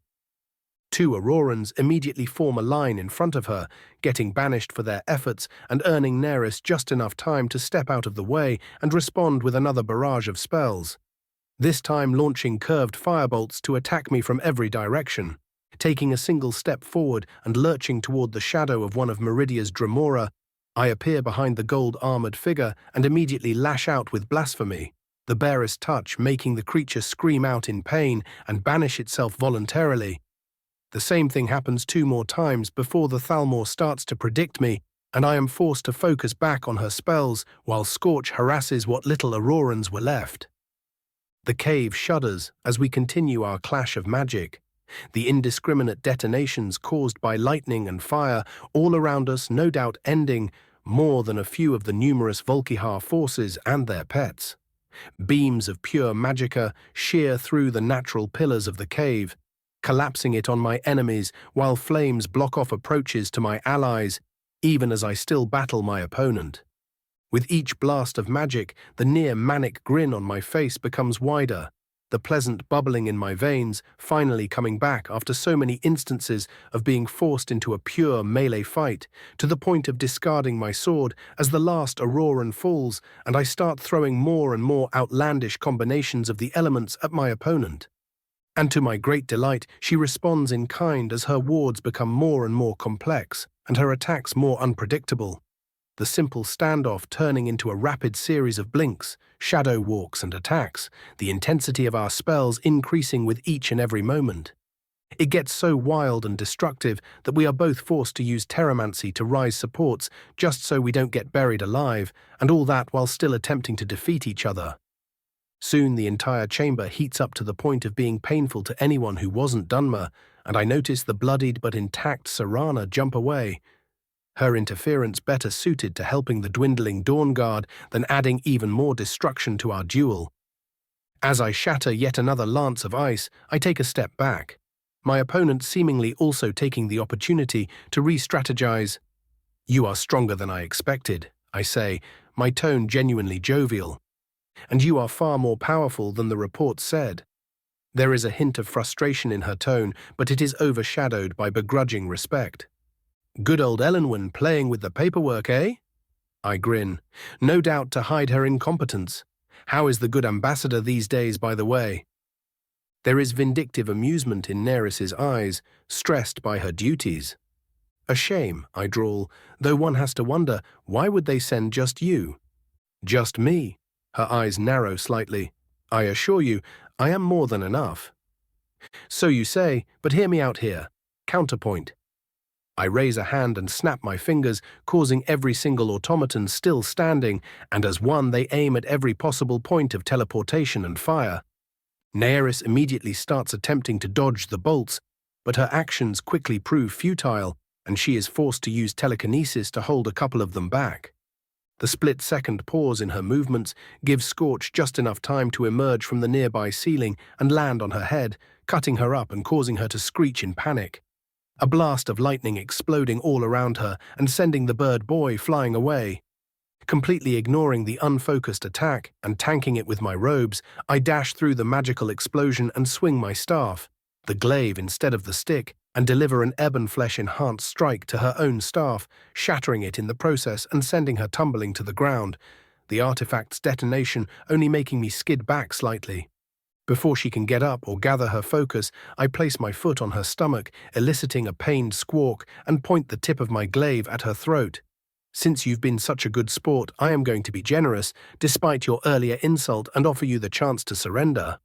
Two Aurorans immediately form a line in front of her, getting banished for their efforts and earning Neris just enough time to step out of the way and respond with another barrage of spells, this time launching curved firebolts to attack me from every direction. Taking a single step forward and lurching toward the shadow of one of Meridia's Dremora, I appear behind the gold-armored figure and immediately lash out with blasphemy, the barest touch making the creature scream out in pain and banish itself voluntarily. The same thing happens 2 more times before the Thalmor starts to predict me, and I am forced to focus back on her spells while Scorch harasses what little Aurorans were left. The cave shudders as we continue our clash of magic. The indiscriminate detonations caused by lightning and fire all around us no doubt ending, more than a few of the numerous Volkihar forces and their pets. Beams of pure magicka shear through the natural pillars of the cave, collapsing it on my enemies while flames block off approaches to my allies, even as I still battle my opponent. With each blast of magic, the near-manic grin on my face becomes wider, the pleasant bubbling in my veins finally coming back after so many instances of being forced into a pure melee fight, to the point of discarding my sword as the last Auroran falls and I start throwing more and more outlandish combinations of the elements at my opponent. And to my great delight, she responds in kind as her wards become more and more complex and her attacks more unpredictable. The simple standoff turning into a rapid series of blinks, shadow walks and attacks, the intensity of our spells increasing with each and every moment. It gets so wild and destructive that we are both forced to use Terramancy to rise supports just so we don't get buried alive, and all that while still attempting to defeat each other. Soon the entire chamber heats up to the point of being painful to anyone who wasn't Dunmer, and I notice the bloodied but intact Serana jump away, her interference better suited to helping the dwindling Dawn Guard than adding even more destruction to our duel. As I shatter yet another lance of ice, I take a step back, my opponent seemingly also taking the opportunity to re-strategize. "You are stronger than I expected," I say, my tone genuinely jovial. "And you are far more powerful than the report said." There is a hint of frustration in her tone, but it is overshadowed by begrudging respect. "Good old Elenwen playing with the paperwork, eh?" I grin, no doubt to hide her incompetence. "How is the good ambassador these days, by the way?" There is vindictive amusement in Neris's eyes, stressed by her duties. "A shame," I drawl, though one has to wonder, why would they send just you? "Just me?" Her eyes narrow slightly. "I assure you, I am more than enough." "So you say, but hear me out here. Counterpoint." I raise a hand and snap my fingers, causing every single automaton still standing, and as one they aim at every possible point of teleportation and fire. Neris immediately starts attempting to dodge the bolts, but her actions quickly prove futile, and she is forced to use telekinesis to hold a couple of them back. The split-second pause in her movements gives Scorch just enough time to emerge from the nearby ceiling and land on her head, cutting her up and causing her to screech in panic. A blast of lightning exploding all around her and sending the bird boy flying away. Completely ignoring the unfocused attack and tanking it with my robes, I dash through the magical explosion and swing my staff, the glaive instead of the stick, and deliver an ebon-flesh-enhanced strike to her own staff, shattering it in the process and sending her tumbling to the ground, the artifact's detonation only making me skid back slightly. Before she can get up or gather her focus, I place my foot on her stomach, eliciting a pained squawk, and point the tip of my glaive at her throat. "Since you've been such a good sport, I am going to be generous, despite your earlier insult, and offer you the chance to surrender."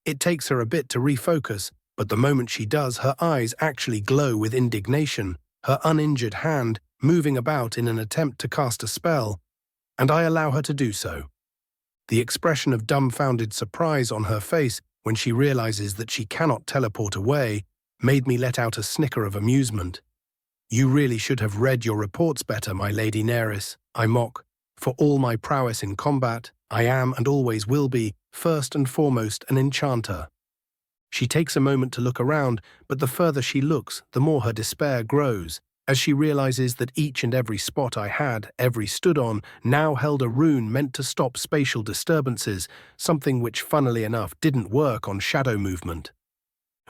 It takes her a bit to refocus, but the moment she does, her eyes actually glow with indignation, her uninjured hand moving about in an attempt to cast a spell, and I allow her to do so. The expression of dumbfounded surprise on her face when she realizes that she cannot teleport away made me let out a snicker of amusement. "You really should have read your reports better, my Lady Neris," I mock. "For all my prowess in combat, I am and always will be, first and foremost, an enchanter." She takes a moment to look around, but the further she looks, the more her despair grows, as she realizes that each and every spot I had ever stood on now held a rune meant to stop spatial disturbances, something which, funnily enough, didn't work on shadow movement.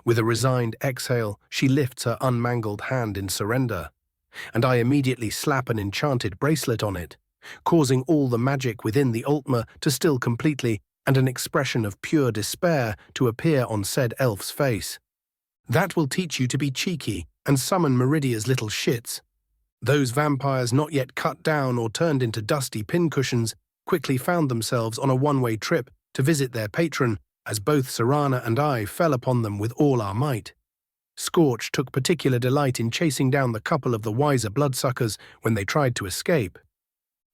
With a resigned exhale, she lifts her unmangled hand in surrender, and I immediately slap an enchanted bracelet on it, causing all the magic within the Altmer to still completely and an expression of pure despair to appear on said elf's face. "That will teach you to be cheeky and summon Meridia's little shits." Those vampires not yet cut down or turned into dusty pincushions quickly found themselves on a one-way trip to visit their patron, as both Serana and I fell upon them with all our might. Scorch took particular delight in chasing down the couple of the wiser bloodsuckers when they tried to escape.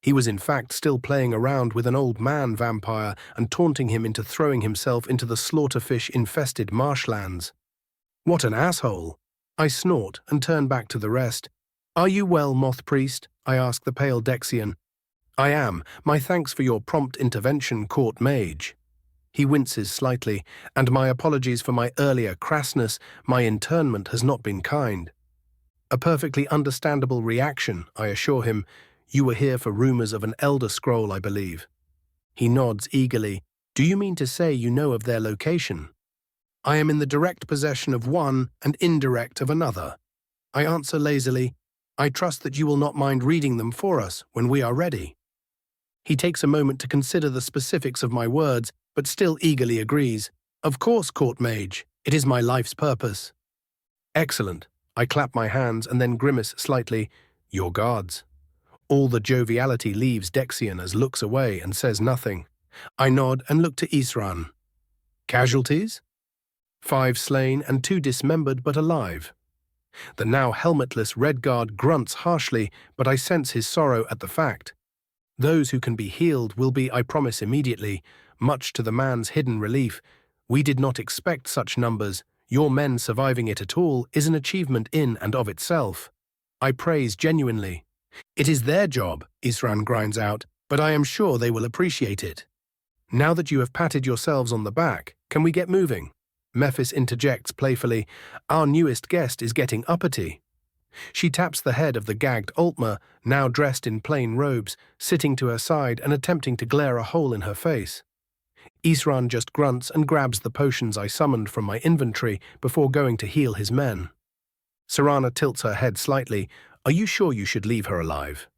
He was in fact still playing around with an old man vampire and taunting him into throwing himself into the slaughterfish-infested marshlands. "What an asshole!" I snort and turn back to the rest, Are you well, Moth Priest? I ask the pale Dexian. I am. My thanks for your prompt intervention, Court Mage. He winces slightly, and my apologies for my earlier crassness. My internment has not been kind. A perfectly understandable reaction, I assure him. You were here for rumors of an Elder Scroll, I believe. He nods eagerly. Do you mean to say you know of their location? I am in the direct possession of one and indirect of another. I answer lazily. I trust that you will not mind reading them for us when we are ready. He takes a moment to consider the specifics of my words, but still eagerly agrees. Of course, Court Mage. It is my life's purpose. Excellent. I clap my hands and then grimace slightly. Your guards. All the joviality leaves Dexian as looks away and says nothing. I nod and look to Isran. Casualties? 5 slain and 2 dismembered but alive. The now helmetless Red Guard grunts harshly, but I sense his sorrow at the fact. Those who can be healed will be, I promise, immediately, much to the man's hidden relief. We did not expect such numbers. Your men surviving it at all is an achievement in and of itself. I praise genuinely. It is their job, Isran grinds out, but I am sure they will appreciate it. Now that you have patted yourselves on the back, can we get moving? Mephis interjects playfully. Our newest guest is getting uppity. She taps the head of the gagged Altmer, now dressed in plain robes, sitting to her side and attempting to glare a hole in her face. Isran just grunts and grabs the potions I summoned from my inventory before going to heal his men. Serana tilts her head slightly. Are you sure you should leave her alive?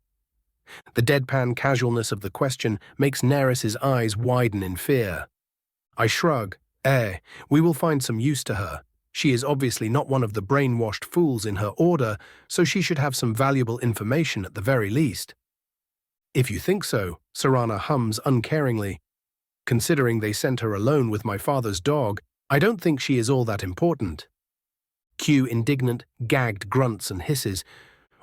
The deadpan casualness of the question makes Neris's eyes widen in fear. I shrug. We will find some use to her. She is obviously not one of the brainwashed fools in her order, so she should have some valuable information at the very least. If you think so, Serana hums uncaringly. Considering they sent her alone with my father's dog, I don't think she is all that important. Cue indignant, gagged grunts and hisses.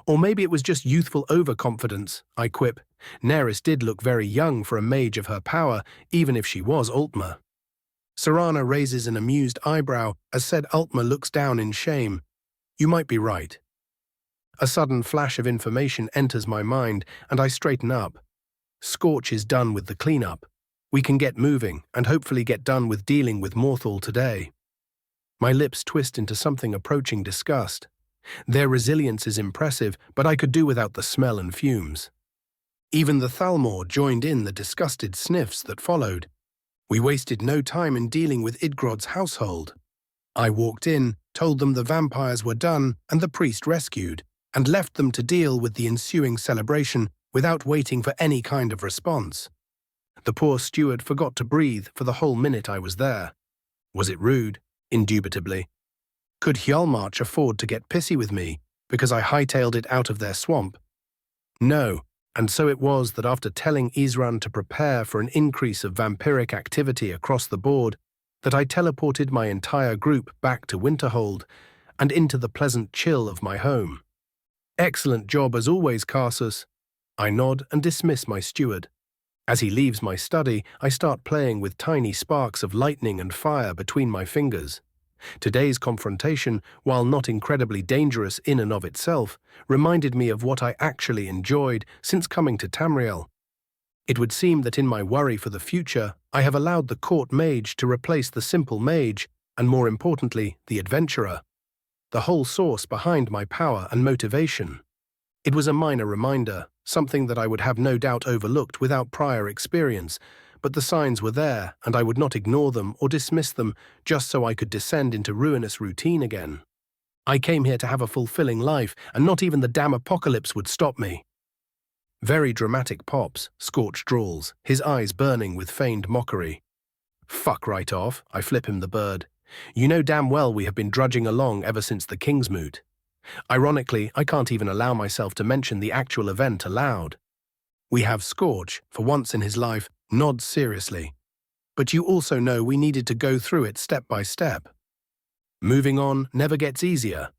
Or maybe it was just youthful overconfidence, I quip. Neris did look very young for a mage of her power, even if she was Altmer. Serana raises an amused eyebrow as said Altmer looks down in shame. You might be right. A sudden flash of information enters my mind, and I straighten up. Scorch is done with the cleanup. We can get moving, and hopefully get done with dealing with Morthal today. My lips twist into something approaching disgust. Their resilience is impressive, but I could do without the smell and fumes. Even the Thalmor joined in the disgusted sniffs that followed. We wasted no time in dealing with Idgrod's household. I walked in, told them the vampires were done and the priest rescued, and left them to deal with the ensuing celebration without waiting for any kind of response. The poor steward forgot to breathe for the whole minute I was there. Was it rude? Indubitably. Could Hjalmarch afford to get pissy with me because I hightailed it out of their swamp? No. And so it was that after telling Isran to prepare for an increase of vampiric activity across the board, that I teleported my entire group back to Winterhold and into the pleasant chill of my home. Excellent job as always, Carsus. I nod and dismiss my steward. As he leaves my study, I start playing with tiny sparks of lightning and fire between my fingers. Today's confrontation, while not incredibly dangerous in and of itself, reminded me of what I actually enjoyed since coming to Tamriel. It would seem that in my worry for the future, I have allowed the court mage to replace the simple mage, and more importantly, the adventurer. The whole source behind my power and motivation. It was a minor reminder, something that I would have no doubt overlooked without prior experience, but the signs were there, and I would not ignore them or dismiss them just so I could descend into ruinous routine again. I came here to have a fulfilling life, and not even the damn apocalypse would stop me. Very dramatic pops, Scorch drawls, his eyes burning with feigned mockery. Fuck right off, I flip him the bird. You know damn well we have been drudging along ever since the King's Moot. Ironically, I can't even allow myself to mention the actual event aloud. We have Scorch, for once in his life, nods seriously. But you also know we needed to go through it step by step. Moving on never gets easier.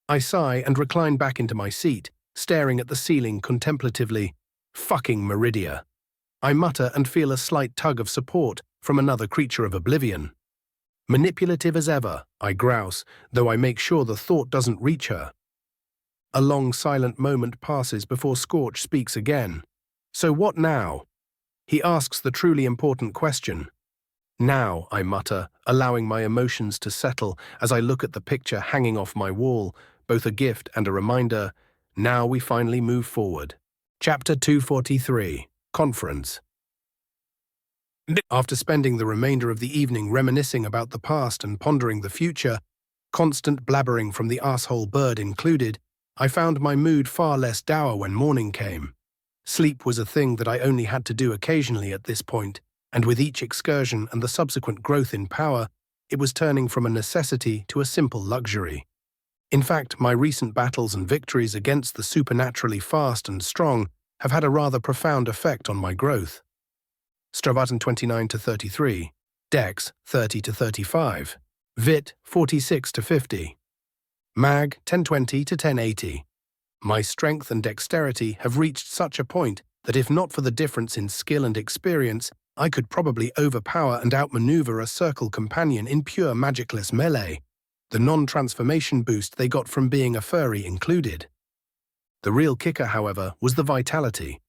I sigh and recline back into my seat, staring at the ceiling contemplatively. Fucking Meridia. I mutter and feel a slight tug of support from another creature of oblivion. Manipulative as ever, I grouse, though I make sure the thought doesn't reach her. A long silent moment passes before Scorch speaks again. "So what now?" He asks the truly important question. "Now," I mutter, allowing my emotions to settle as I look at the picture hanging off my wall, both a gift and a reminder. Now we finally move forward. Chapter 243, Conference. After spending the remainder of the evening reminiscing about the past and pondering the future, constant blabbering from the asshole bird included, I found my mood far less dour when morning came. Sleep was a thing that I only had to do occasionally at this point, and with each excursion and the subsequent growth in power, it was turning from a necessity to a simple luxury. In fact, my recent battles and victories against the supernaturally fast and strong have had a rather profound effect on my growth. Stravaten 29 to 33, Dex 30 to 35, Vit 46 to 50, Mag 1020 to 1080. My strength and dexterity have reached such a point that if not for the difference in skill and experience, I could probably overpower and outmaneuver a circle companion in pure magicless melee, the non-transformation boost they got from being a furry included. The real kicker, however, was the vitality.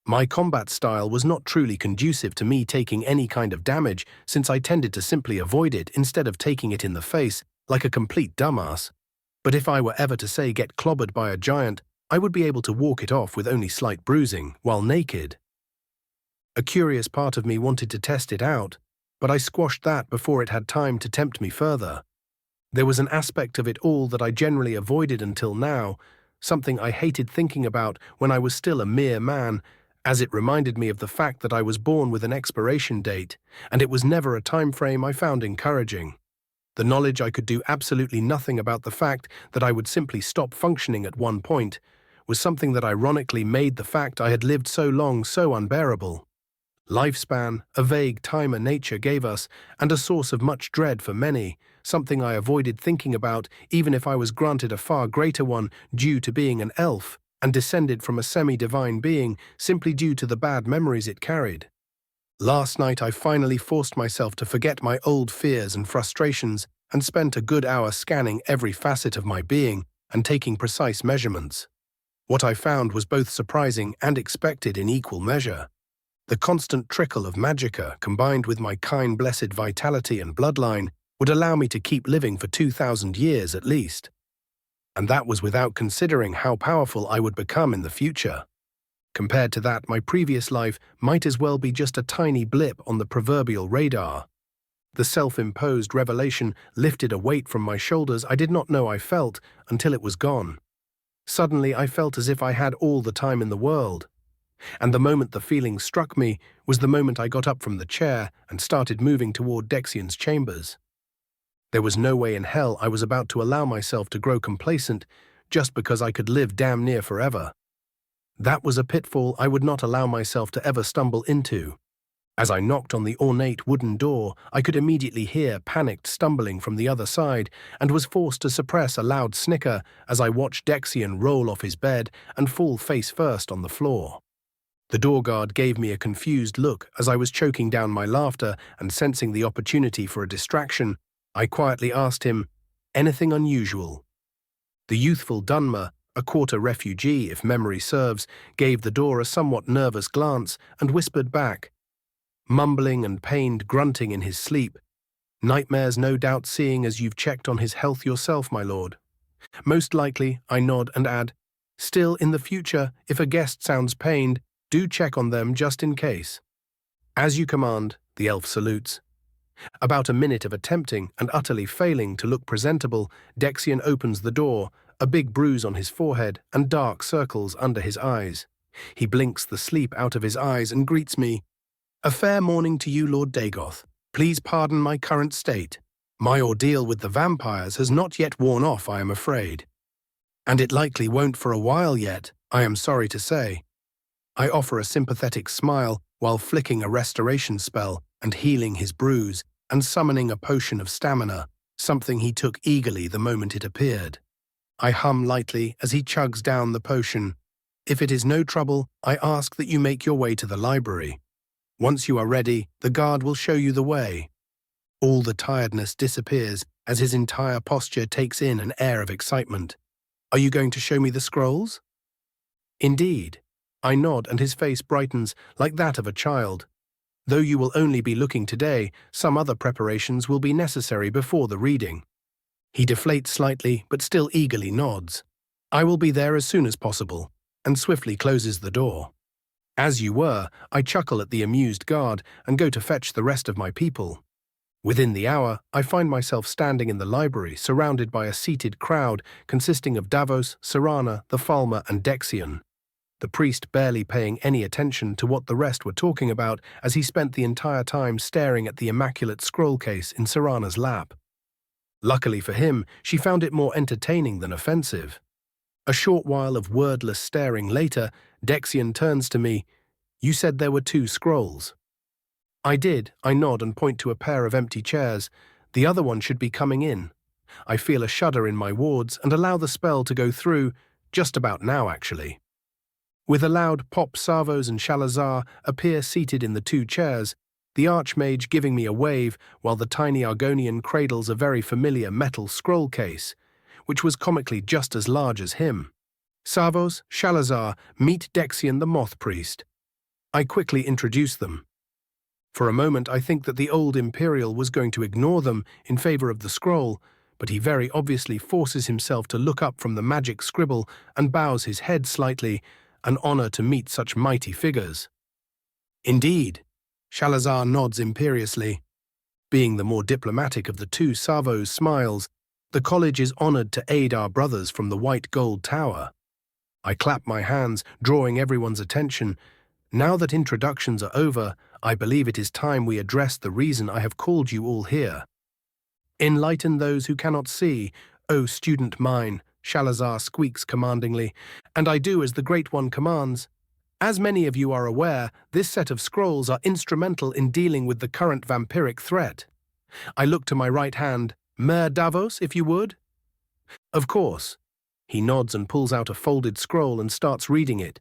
My combat style was not truly conducive to me taking any kind of damage, since I tended to simply avoid it instead of taking it in the face, like a complete dumbass. But if I were ever to say get clobbered by a giant, I would be able to walk it off with only slight bruising, while naked. A curious part of me wanted to test it out, but I squashed that before it had time to tempt me further. There was an aspect of it all that I generally avoided until now, something I hated thinking about when I was still a mere man, as it reminded me of the fact that I was born with an expiration date, and it was never a time frame I found encouraging. The knowledge I could do absolutely nothing about the fact that I would simply stop functioning at one point was something that ironically made the fact I had lived so long so unbearable. Lifespan, a vague timer nature gave us, and a source of much dread for many, something I avoided thinking about even if I was granted a far greater one due to being an elf, and descended from a semi-divine being simply due to the bad memories it carried. Last night I finally forced myself to forget my old fears and frustrations and spent a good hour scanning every facet of my being and taking precise measurements. What I found was both surprising and expected in equal measure. The constant trickle of magicka, combined with my kind blessed vitality and bloodline, would allow me to keep living for 2,000 years at least. And that was without considering how powerful I would become in the future. Compared to that, my previous life might as well be just a tiny blip on the proverbial radar. The self-imposed revelation lifted a weight from my shoulders I did not know I felt until it was gone. Suddenly I felt as if I had all the time in the world. And the moment the feeling struck me was the moment I got up from the chair and started moving toward Dexian's chambers. There was no way in hell I was about to allow myself to grow complacent just because I could live damn near forever. That was a pitfall I would not allow myself to ever stumble into. As I knocked on the ornate wooden door, I could immediately hear panicked stumbling from the other side and was forced to suppress a loud snicker as I watched Dexian roll off his bed and fall face first on the floor. The door guard gave me a confused look as I was choking down my laughter and sensing the opportunity for a distraction. I quietly asked him, "Anything unusual?" The youthful Dunmer, a quarter refugee if memory serves, gave the door a somewhat nervous glance and whispered back, mumbling and pained grunting in his sleep, "Nightmares no doubt, seeing as you've checked on his health yourself, my lord." "Most likely," I nod and add, "Still, in the future, if a guest sounds pained, do check on them just in case." "As you command," the elf salutes. About a minute of attempting and utterly failing to look presentable, Dexian opens the door, a big bruise on his forehead and dark circles under his eyes. He blinks the sleep out of his eyes and greets me, "A fair morning to you, Lord Dagoth. Please pardon my current state. My ordeal with the vampires has not yet worn off, I am afraid. And it likely won't for a while yet, I am sorry to say." I offer a sympathetic smile while flicking a restoration spell and healing his bruise and summoning a potion of stamina, something he took eagerly the moment it appeared. I hum lightly as he chugs down the potion. "If it is no trouble, I ask that you make your way to the library. Once you are ready, the guard will show you the way." All the tiredness disappears as his entire posture takes in an air of excitement. Are you going to show me the scrolls? Indeed. I nod and his face brightens like that of a child. Though you will only be looking today, some other preparations will be necessary before the reading. He deflates slightly, but still eagerly nods. I will be there as soon as possible, and swiftly closes the door. As you were, I chuckle at the amused guard and go to fetch the rest of my people. Within the hour, I find myself standing in the library surrounded by a seated crowd consisting of Davos, Serana, the Falmer, and Dexion. The priest barely paying any attention to what the rest were talking about as he spent the entire time staring at the immaculate scroll case in Serana's lap. Luckily for him, she found it more entertaining than offensive. A short while of wordless staring later, Dexion turns to me. You said there were 2 scrolls. I did. I nod and point to a pair of empty chairs. The other one should be coming in. I feel a shudder in my wards and allow the spell to go through, just about now actually. With a loud pop, Savos and Shalazar appear seated in the 2 chairs, the Archmage giving me a wave while the tiny Argonian cradles a very familiar metal scroll case, which was comically just as large as him. Savos, Shalazar, meet Dexion the Moth Priest. I quickly introduce them. For a moment I think that the old Imperial was going to ignore them in favor of the scroll, but he very obviously forces himself to look up from the magic scribble and bows his head slightly, an honor to meet such mighty figures. Indeed, Shalazar nods imperiously. Being the more diplomatic of the 2, Savos smiles. The college is honored to aid our brothers from the White Gold Tower. I clap my hands, drawing everyone's attention. Now that introductions are over, I believe it is time we address the reason I have called you all here. Enlighten those who cannot see, O student mine, Shalazar squeaks commandingly, and I do as the Great One commands. As many of you are aware, this set of scrolls are instrumental in dealing with the current vampiric threat. I look to my right hand. Mer Davos, if you would? Of course. He nods and pulls out a folded scroll and starts reading it.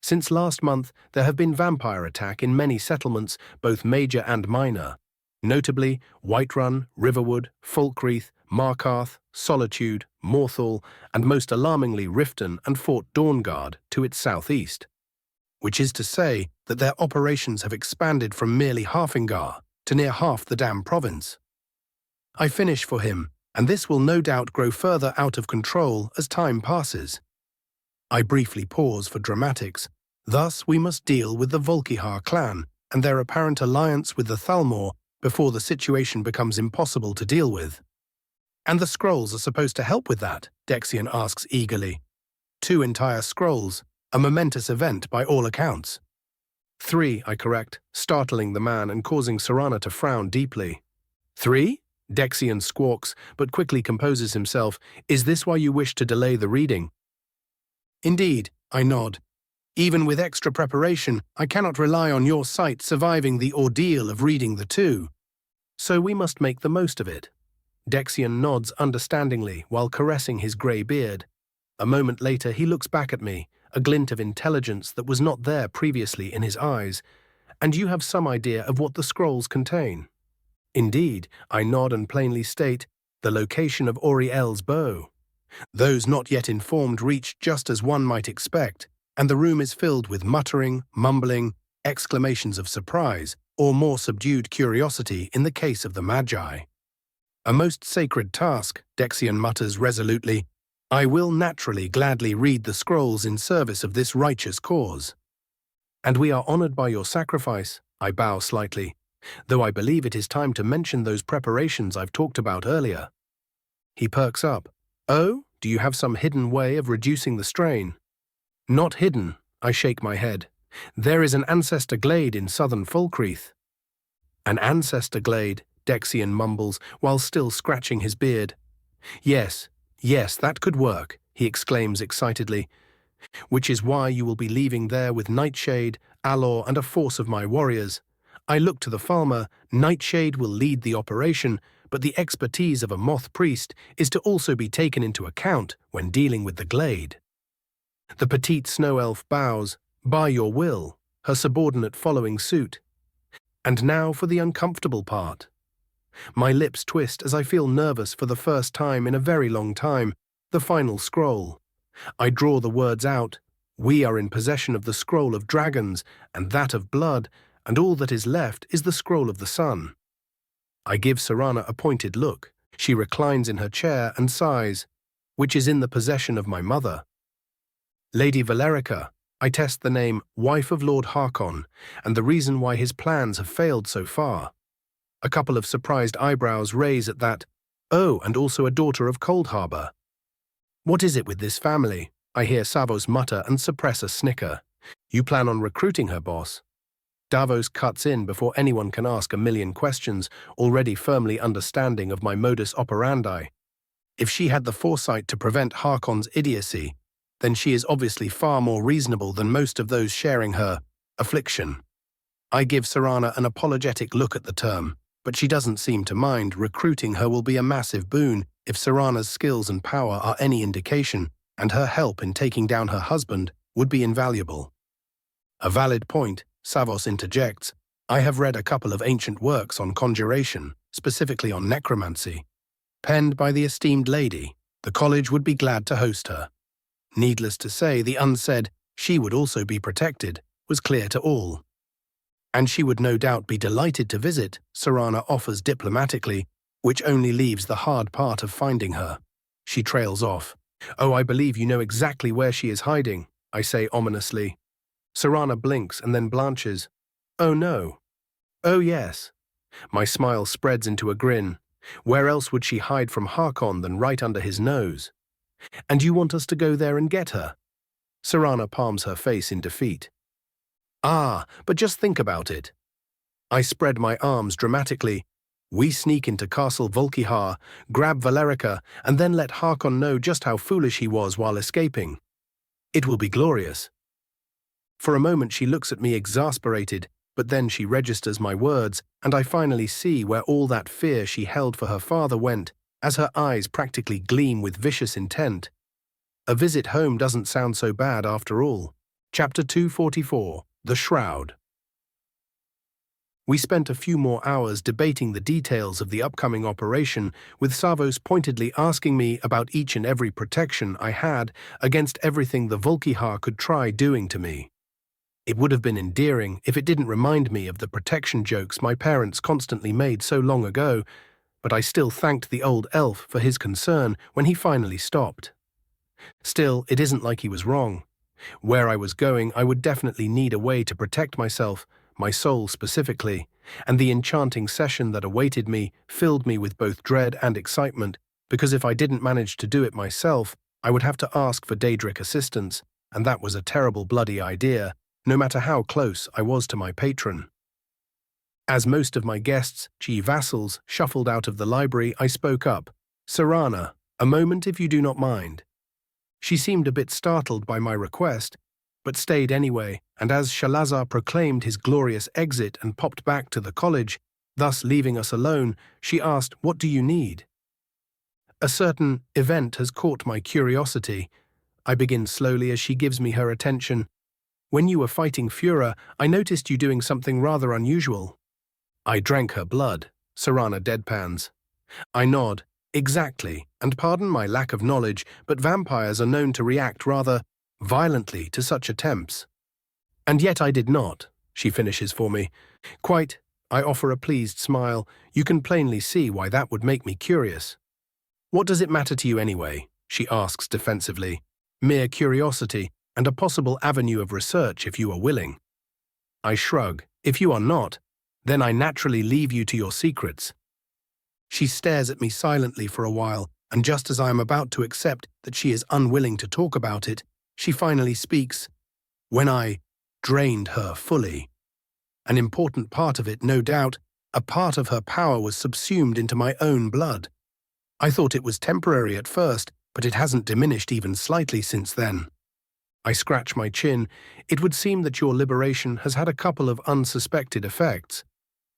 Since last month, there have been vampire attacks in many settlements, both major and minor. Notably, Whiterun, Riverwood, Falkreath, Markarth, Solitude, Morthal, and most alarmingly Riften and Fort Dawnguard to its southeast. Which is to say that their operations have expanded from merely Harfingar to near half the damn province. I finish for him, and this will no doubt grow further out of control as time passes. I briefly pause for dramatics. Thus, we must deal with the Volkihar clan and their apparent alliance with the Thalmor before the situation becomes impossible to deal with. And the scrolls are supposed to help with that, Dexion asks eagerly. 2 entire scrolls, a momentous event by all accounts. 3, I correct, startling the man and causing Serana to frown deeply. 3? Dexion squawks, but quickly composes himself. Is this why you wish to delay the reading? Indeed, I nod. Even with extra preparation, I cannot rely on your sight surviving the ordeal of reading the 2. So we must make the most of it. Dexion nods understandingly while caressing his grey beard. A moment later he looks back at me, a glint of intelligence that was not there previously in his eyes. And you have some idea of what the scrolls contain? Indeed, I nod and plainly state, the location of Auriel's bow. Those not yet informed reach just as one might expect, and the room is filled with muttering, mumbling, exclamations of surprise, or more subdued curiosity in the case of the Magi. A most sacred task, Dexion mutters resolutely. I will naturally gladly read the scrolls in service of this righteous cause. And we are honored by your sacrifice, I bow slightly, though I believe it is time to mention those preparations I've talked about earlier. He perks up. Oh, do you have some hidden way of reducing the strain? Not hidden, I shake my head. There is an ancestor glade in southern Falkreath. An ancestor glade, Dexion mumbles, while still scratching his beard. Yes, that could work, he exclaims excitedly. Which is why you will be leaving there with Nightshade, Alor, and a force of my warriors. I look to the Falmer. Nightshade will lead the operation, but the expertise of a moth priest is to also be taken into account when dealing with the glade. The petite snow elf bows, by your will, her subordinate following suit. And now for the uncomfortable part. My lips twist as I feel nervous for the first time in a very long time, the final scroll. I draw the words out. We are in possession of the scroll of dragons, and that of blood, and all that is left is the scroll of the sun. I give Serana a pointed look. She reclines in her chair and sighs, which is in the possession of my mother. Lady Valerica, I test the name wife of Lord Harkon, and the reason why his plans have failed so far. A couple of surprised eyebrows raise at that. Oh, and also a daughter of Cold Harbour. What is it with this family? I hear Savos mutter and suppress a snicker. You plan on recruiting her, boss? Davos cuts in before anyone can ask a million questions, already firmly understanding of my modus operandi. If she had the foresight to prevent Harkon's idiocy, then she is obviously far more reasonable than most of those sharing her affliction. I give Serana an apologetic look at the term, but she doesn't seem to mind. Recruiting her will be a massive boon if Serana's skills and power are any indication, and her help in taking down her husband would be invaluable. A valid point, Savos interjects. I have read a couple of ancient works on conjuration, specifically on necromancy. Penned by the esteemed lady, the college would be glad to host her. Needless to say, the unsaid, she would also be protected, was clear to all. And she would no doubt be delighted to visit, Serana offers diplomatically, which only leaves the hard part of finding her. She trails off. Oh, I believe you know exactly where she is hiding, I say ominously. Serana blinks and then blanches. Oh no. Oh yes. My smile spreads into a grin. Where else would she hide from Harkon than right under his nose? And you want us to go there and get her? Serana palms her face in defeat. Ah, but just think about it. I spread my arms dramatically. We sneak into Castle Volkihar, grab Valerica, and then let Harkon know just how foolish he was while escaping. It will be glorious. For a moment she looks at me exasperated, but then she registers my words, and I finally see where all that fear she held for her father went, as her eyes practically gleam with vicious intent. A visit home doesn't sound so bad after all. Chapter 244, The Shroud. We spent a few more hours debating the details of the upcoming operation, with Savos pointedly asking me about each and every protection I had against everything the Volkihar could try doing to me. It would have been endearing if it didn't remind me of the protection jokes my parents constantly made so long ago, but I still thanked the old elf for his concern when he finally stopped. Still, it isn't like he was wrong. Where I was going, I would definitely need a way to protect myself, my soul specifically, and the enchanting session that awaited me filled me with both dread and excitement, because if I didn't manage to do it myself, I would have to ask for Daedric assistance, and that was a terrible bloody idea, no matter how close I was to my patron. As most of my guests, vassals, shuffled out of the library, I spoke up. Serana, a moment if you do not mind. She seemed a bit startled by my request, but stayed anyway, and as Shalazar proclaimed his glorious exit and popped back to the college, thus leaving us alone, she asked, "What do you need?" A certain event has caught my curiosity. I begin slowly as she gives me her attention. When you were fighting Fura, I noticed you doing something rather unusual. I drank her blood, Serana deadpans. I nod. Exactly, and pardon my lack of knowledge, but vampires are known to react rather violently to such attempts. And yet I did not, she finishes for me. Quite, I offer a pleased smile. You can plainly see why that would make me curious. What does it matter to you anyway? She asks defensively. Mere curiosity, and a possible avenue of research if you are willing. I shrug. If you are not, then I naturally leave you to your secrets. She stares at me silently for a while, and just as I am about to accept that she is unwilling to talk about it, she finally speaks. When I drained her fully. An important part of it, no doubt, a part of her power was subsumed into my own blood. I thought it was temporary at first, but it hasn't diminished even slightly since then. I scratch my chin. It would seem that your liberation has had a couple of unsuspected effects.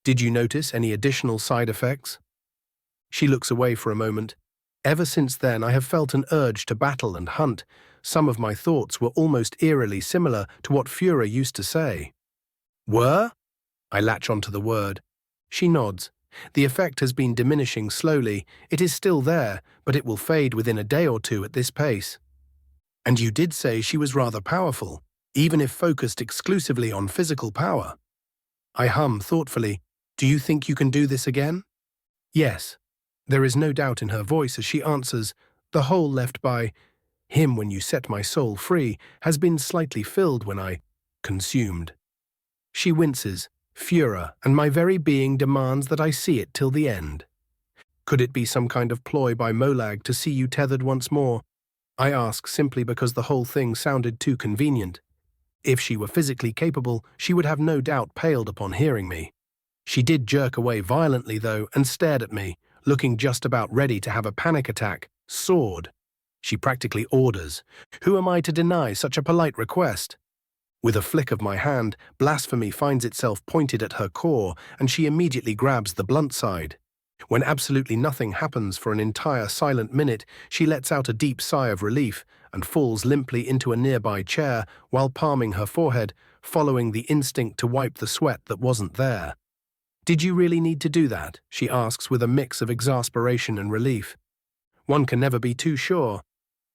Did you notice any additional side effects? She looks away for a moment. Ever since then, I have felt an urge to battle and hunt. Some of my thoughts were almost eerily similar to what Fura used to say. Were? I latch onto the word. She nods. The effect has been diminishing slowly. It is still there, but it will fade within a day or two at this pace. And you did say she was rather powerful, even if focused exclusively on physical power. I hum thoughtfully. Do you think you can do this again? Yes. There is no doubt in her voice as she answers, the hole left by him when you set my soul free has been slightly filled when I consumed. She winces, furor, and my very being demands that I see it till the end. Could it be some kind of ploy by Molag to see you tethered once more? I ask simply because the whole thing sounded too convenient. If she were physically capable, she would have no doubt paled upon hearing me. She did jerk away violently, though, and stared at me, looking just about ready to have a panic attack. Sword. She practically orders. Who am I to deny such a polite request? With a flick of my hand, blasphemy finds itself pointed at her core, and she immediately grabs the blunt side. When absolutely nothing happens for an entire silent minute, she lets out a deep sigh of relief and falls limply into a nearby chair while palming her forehead, following the instinct to wipe the sweat that wasn't there. Did you really need to do that? She asks with a mix of exasperation and relief. One can never be too sure.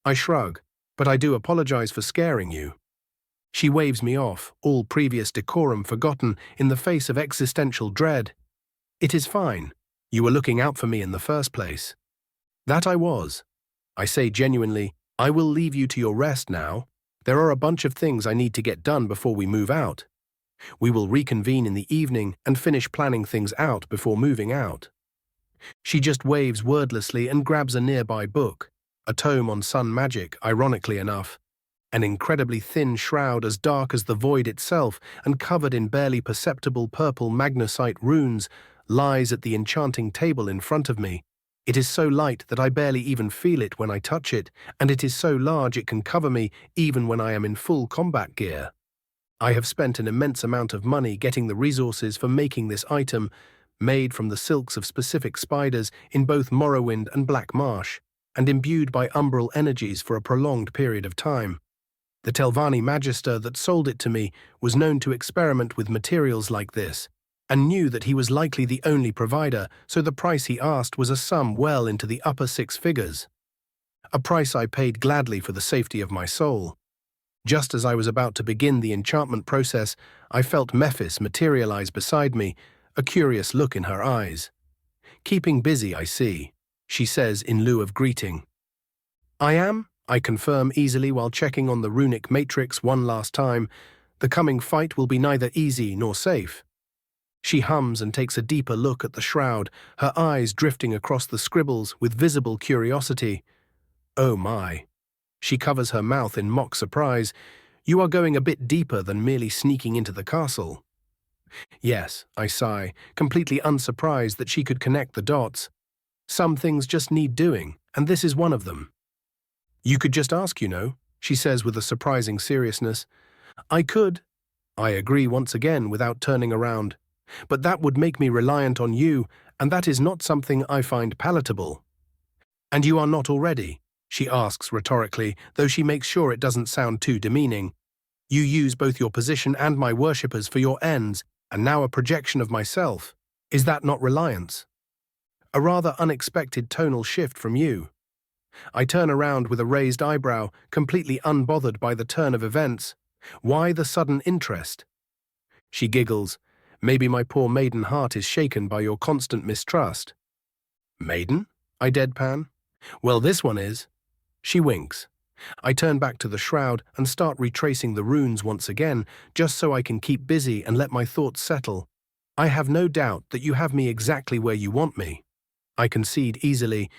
I shrug, but I do apologize for scaring you. She waves me off, all previous decorum forgotten in the face of existential dread. It is fine. You were looking out for me in the first place. That I was. I say genuinely, I will leave you to your rest now. There are a bunch of things I need to get done before we move out. We will reconvene in the evening and finish planning things out before moving out. She just waves wordlessly and grabs a nearby book, a tome on sun magic, ironically enough. An incredibly thin shroud as dark as the void itself and covered in barely perceptible purple magnesite runes lies at the enchanting table in front of me. It is so light that I barely even feel it when I touch it, and it is so large it can cover me even when I am in full combat gear. I have spent an immense amount of money getting the resources for making this item, made from the silks of specific spiders in both Morrowind and Black Marsh, and imbued by umbral energies for a prolonged period of time. The Telvanni Magister that sold it to me was known to experiment with materials like this, and knew that he was likely the only provider, so the price he asked was a sum well into the upper six figures. A price I paid gladly for the safety of my soul. Just as I was about to begin the enchantment process, I felt Mephis materialize beside me, a curious look in her eyes. Keeping busy, I see, she says in lieu of greeting. I am, I confirm easily while checking on the runic matrix one last time. The coming fight will be neither easy nor safe. She hums and takes a deeper look at the shroud, her eyes drifting across the scribbles with visible curiosity. Oh my. She covers her mouth in mock surprise. You are going a bit deeper than merely sneaking into the castle. Yes, I sigh, completely unsurprised that she could connect the dots. Some things just need doing, and this is one of them. You could just ask, you know, she says with a surprising seriousness. I could. I agree once again without turning around. But that would make me reliant on you, and that is not something I find palatable. And you are not already? She asks rhetorically, though she makes sure it doesn't sound too demeaning. You use both your position and my worshippers for your ends, and now a projection of myself. Is that not reliance? A rather unexpected tonal shift from you. I turn around with a raised eyebrow, completely unbothered by the turn of events. Why the sudden interest? She giggles. Maybe my poor maiden heart is shaken by your constant mistrust. Maiden? I deadpan. Well, this one is. She winks. I turn back to the shroud and start retracing the runes once again, just so I can keep busy and let my thoughts settle. I have no doubt that you have me exactly where you want me. I concede easily.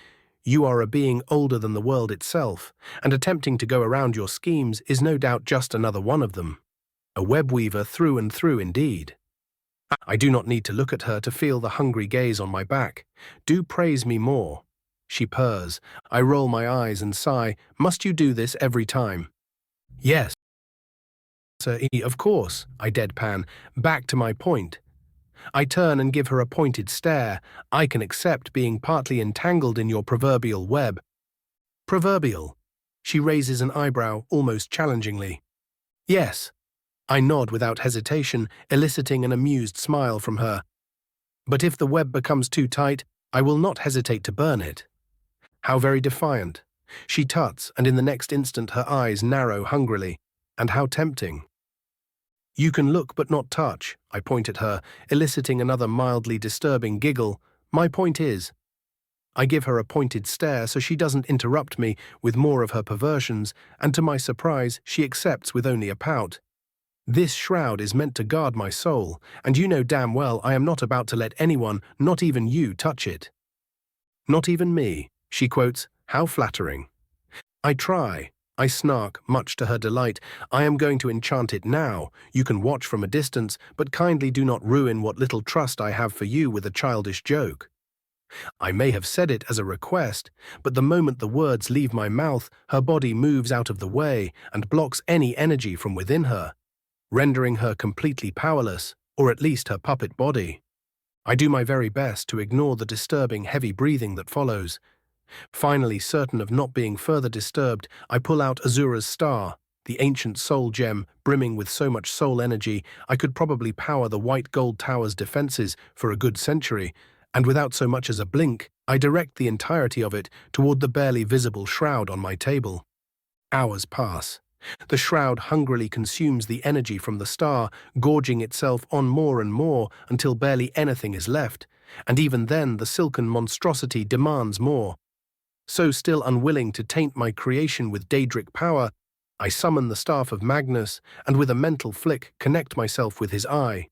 You are a being older than the world itself, and attempting to go around your schemes is no doubt just another one of them. A webweaver through and through indeed. I do not need to look at her to feel the hungry gaze on my back. Do praise me more. She purrs. I roll my eyes and sigh. Must you do this every time? Yes, sir, of course, I deadpan. Back to my point. I turn and give her a pointed stare. I can accept being partly entangled in your proverbial web. Proverbial? She raises an eyebrow almost challengingly. Yes. I nod without hesitation, eliciting an amused smile from her. But if the web becomes too tight, I will not hesitate to burn it. How very defiant. She tuts, and in the next instant her eyes narrow hungrily. And how tempting. You can look but not touch, I point at her, eliciting another mildly disturbing giggle. My point is. I give her a pointed stare so she doesn't interrupt me with more of her perversions, and to my surprise she accepts with only a pout. This shroud is meant to guard my soul, and you know damn well I am not about to let anyone, not even you, touch it. Not even me, she quotes. How flattering. I try. I snark, much to her delight. I am going to enchant it now. You can watch from a distance, but kindly do not ruin what little trust I have for you with a childish joke. I may have said it as a request, but the moment the words leave my mouth, her body moves out of the way and blocks any energy from within her, rendering her completely powerless, or at least her puppet body. I do my very best to ignore the disturbing heavy breathing that follows. Finally, certain of not being further disturbed, I pull out Azura's star, the ancient soul gem brimming with so much soul energy I could probably power the White Gold Tower's defenses for a good century, and without so much as a blink, I direct the entirety of it toward the barely visible shroud on my table. Hours pass. The shroud hungrily consumes the energy from the star, gorging itself on more and more until barely anything is left, and even then the silken monstrosity demands more. So still unwilling to taint my creation with Daedric power, I summon the Staff of Magnus and with a mental flick connect myself with his eye.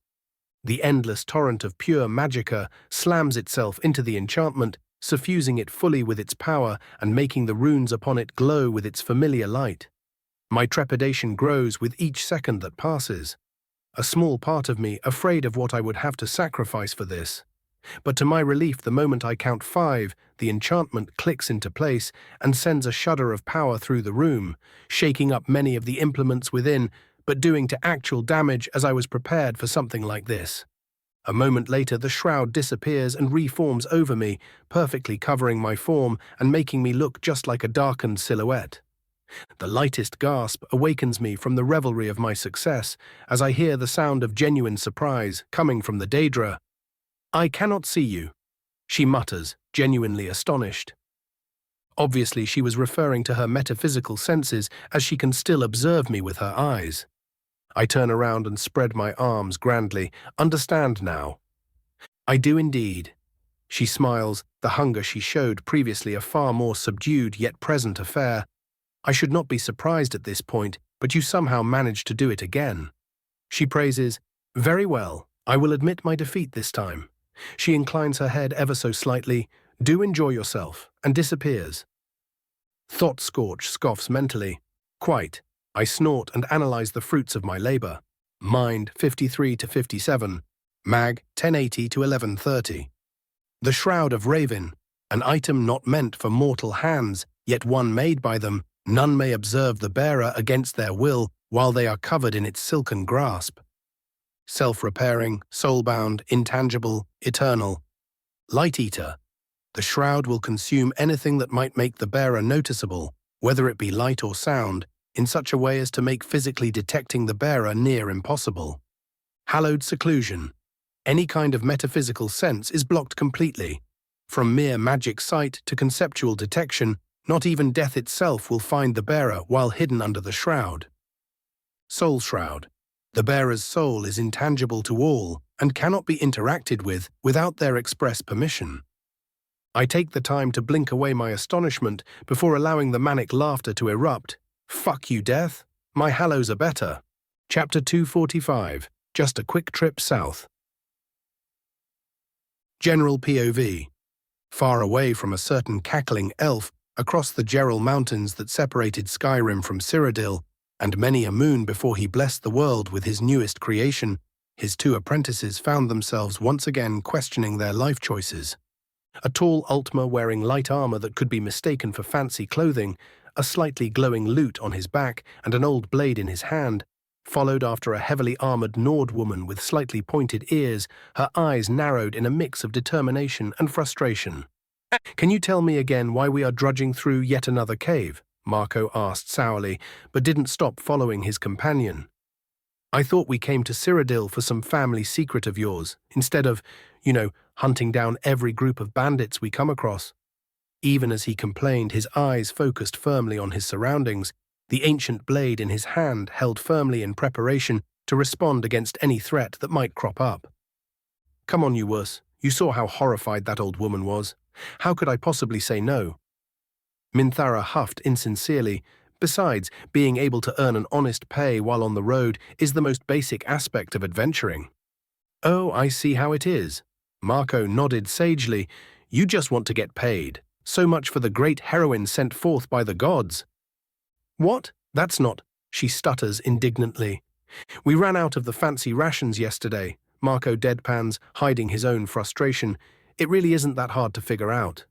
The endless torrent of pure magicka slams itself into the enchantment, suffusing it fully with its power and making the runes upon it glow with its familiar light. My trepidation grows with each second that passes. A small part of me afraid of what I would have to sacrifice for this. But to my relief, the moment I count 5, the enchantment clicks into place and sends a shudder of power through the room, shaking up many of the implements within, but doing to actual damage as I was prepared for something like this. A moment later, the shroud disappears and reforms over me, perfectly covering my form and making me look just like a darkened silhouette. The lightest gasp awakens me from the revelry of my success as I hear the sound of genuine surprise coming from the Daedra. I cannot see you, she mutters, genuinely astonished. Obviously, she was referring to her metaphysical senses as she can still observe me with her eyes. I turn around and spread my arms grandly. Understand now. I do indeed. She smiles, the hunger she showed previously a far more subdued yet present affair. I should not be surprised at this point, but you somehow managed to do it again. She praises, very well, I will admit my defeat this time. She inclines her head ever so slightly, do enjoy yourself, and disappears. Thought Scorch scoffs mentally. Quite. I snort and analyze the fruits of my labor. Mind 53 to 57, Mag 1080 to 1130. The Shroud of Raven, an item not meant for mortal hands, yet one made by them. None may observe the bearer against their will while they are covered in its silken grasp. Self-repairing, soul-bound, intangible, eternal. Light Eater. The shroud will consume anything that might make the bearer noticeable, whether it be light or sound, in such a way as to make physically detecting the bearer near impossible. Hallowed seclusion. Any kind of metaphysical sense is blocked completely. From mere magic sight to conceptual detection, not even death itself will find the bearer while hidden under the shroud. Soul Shroud. The bearer's soul is intangible to all and cannot be interacted with without their express permission. I take the time to blink away my astonishment before allowing the manic laughter to erupt. Fuck you, death. My hallows are better. Chapter 245. Just a quick trip south. General POV. Far away from a certain cackling elf across the Gerald Mountains that separated Skyrim from Cyrodiil, and many a moon before he blessed the world with his newest creation, his 2 apprentices found themselves once again questioning their life choices. A tall Altmer wearing light armor that could be mistaken for fancy clothing, a slightly glowing lute on his back and an old blade in his hand, followed after a heavily armored Nord woman with slightly pointed ears, her eyes narrowed in a mix of determination and frustration. Can you tell me again why we are drudging through yet another cave? Marco asked sourly, but didn't stop following his companion. I thought we came to Cyrodiil for some family secret of yours, instead of, hunting down every group of bandits we come across. Even as he complained, his eyes focused firmly on his surroundings, the ancient blade in his hand held firmly in preparation to respond against any threat that might crop up. "Come on, you wuss. You saw how horrified that old woman was. How could I possibly say no?" Minthara huffed insincerely. Besides, being able to earn an honest pay while on the road is the most basic aspect of adventuring. "Oh, I see how it is." Marco nodded sagely. "You just want to get paid. So much for the great heroine sent forth by the gods." "What? That's not—" she stutters indignantly. "We ran out of the fancy rations yesterday." Marco deadpans, hiding his own frustration. "It really isn't that hard to figure out."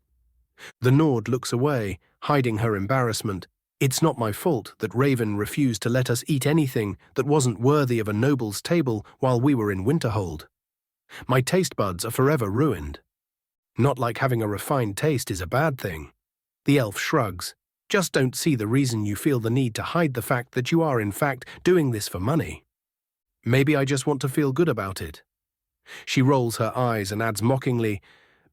The Nord looks away, hiding her embarrassment. "It's not my fault that Raven refused to let us eat anything that wasn't worthy of a noble's table while we were in Winterhold. My taste buds are forever ruined." "Not like having a refined taste is a bad thing." The elf shrugs. "Just don't see the reason you feel the need to hide the fact that you are in fact doing this for money." "Maybe I just want to feel good about it." She rolls her eyes and adds mockingly,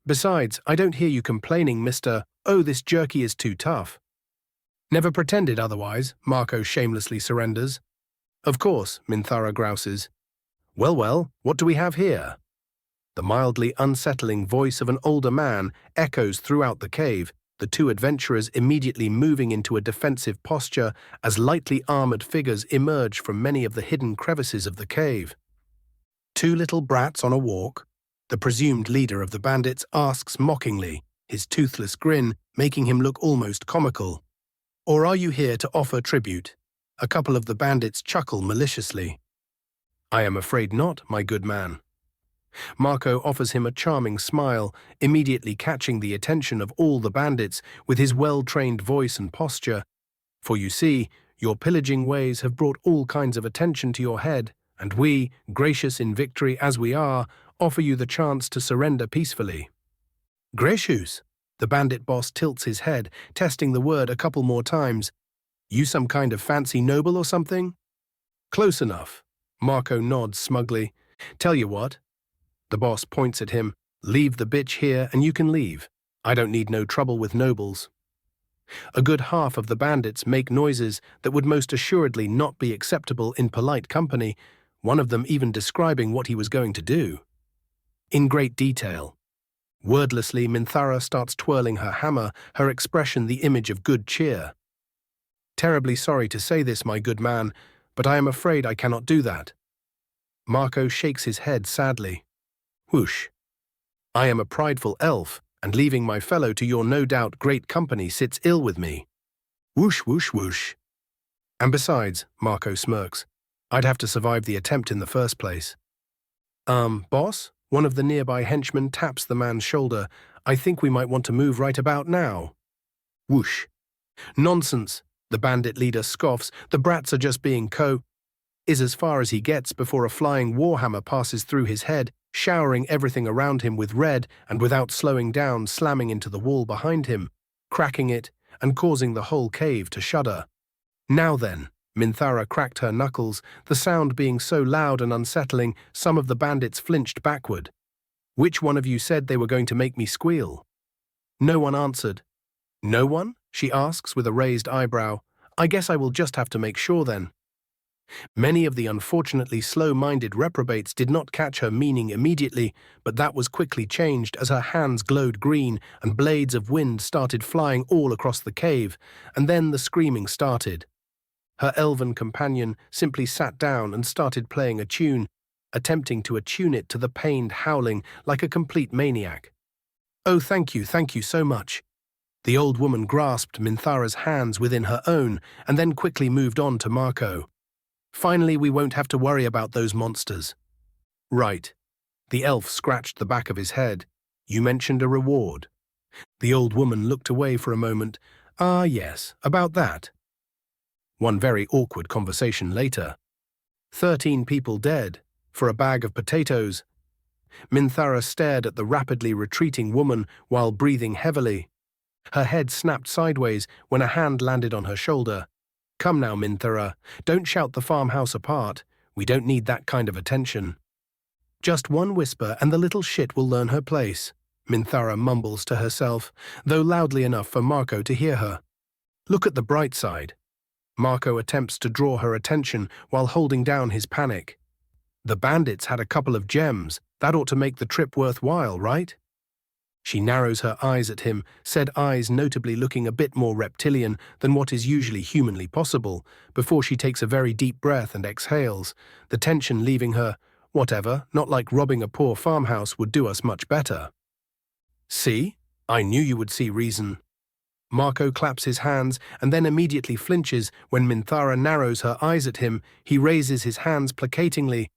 "Besides, I don't hear you complaining, Mr. Oh, this jerky is too tough." "Never pretended otherwise," Marco shamelessly surrenders. "Of course," Minthara grouses. Well, what do we have here?" The mildly unsettling voice of an older man echoes throughout the cave, the two adventurers immediately moving into a defensive posture as lightly armored figures emerge from many of the hidden crevices of the cave. "Two little brats on a walk?" The presumed leader of the bandits asks mockingly, his toothless grin making him look almost comical. "Or are you here to offer tribute?" A couple of the bandits chuckle maliciously. "I am afraid not, my good man." Marco offers him a charming smile, immediately catching the attention of all the bandits with his well-trained voice and posture. "For you see, your pillaging ways have brought all kinds of attention to your head, and we, gracious in victory as we are, offer you the chance to surrender peacefully." "Gracious?" The bandit boss tilts his head, testing the word a couple more times. "You some kind of fancy noble or something?" "Close enough." Marco nods smugly. "Tell you what." The boss points at him. "Leave the bitch here and you can leave. I don't need no trouble with nobles." A good half of the bandits make noises that would most assuredly not be acceptable in polite company, one of them even describing what he was going to do. In great detail. Wordlessly, Minthara starts twirling her hammer, her expression the image of good cheer. "Terribly sorry to say this, my good man, but I am afraid I cannot do that." Marco shakes his head sadly. Whoosh. "I am a prideful elf, and leaving my fellow to your no doubt great company sits ill with me." Whoosh, whoosh, whoosh. "And besides," Marco smirks, "I'd have to survive the attempt in the first place." Boss?" One of the nearby henchmen taps the man's shoulder. "I think we might want to move right about now." Whoosh. "Nonsense," the bandit leader scoffs. "The brats are just being is as far as he gets before a flying warhammer passes through his head, showering everything around him with red and without slowing down slamming into the wall behind him, cracking it and causing the whole cave to shudder. Now then, Minthara cracked her knuckles, the sound being so loud and unsettling some of the bandits flinched backward. "Which one of you said they were going to make me squeal?" No one answered. "No one?" she asks with a raised eyebrow. "I guess I will just have to make sure then." Many of the unfortunately slow-minded reprobates did not catch her meaning immediately, but that was quickly changed as her hands glowed green and blades of wind started flying all across the cave, and then the screaming started. Her elven companion simply sat down and started playing a tune, attempting to attune it to the pained howling like a complete maniac. "Oh, thank you so much." The old woman grasped Minthara's hands within her own and then quickly moved on to Marco. "Finally, we won't have to worry about those monsters." "Right." The elf scratched the back of his head. "You mentioned a reward." The old woman looked away for a moment. "Ah, yes, about that." One very awkward conversation later. 13 people dead, for a bag of potatoes. Minthara stared at the rapidly retreating woman while breathing heavily. Her head snapped sideways when a hand landed on her shoulder. "Come now, Minthara, don't shout the farmhouse apart. We don't need that kind of attention." "Just one whisper and the little shit will learn her place." Minthara mumbles to herself, though loudly enough for Marco to hear her. Look at the bright side. Marco attempts to draw her attention while holding down his panic. The bandits had a couple of gems. That ought to make the trip worthwhile, right? She narrows her eyes at him, said eyes notably looking a bit more reptilian than what is usually humanly possible, before she takes a very deep breath and exhales, the tension leaving her. Whatever, not like robbing a poor farmhouse would do us much better. See? I knew you would see reason. Marco claps his hands and then immediately flinches when Minthara narrows her eyes at him. He raises his hands placatingly.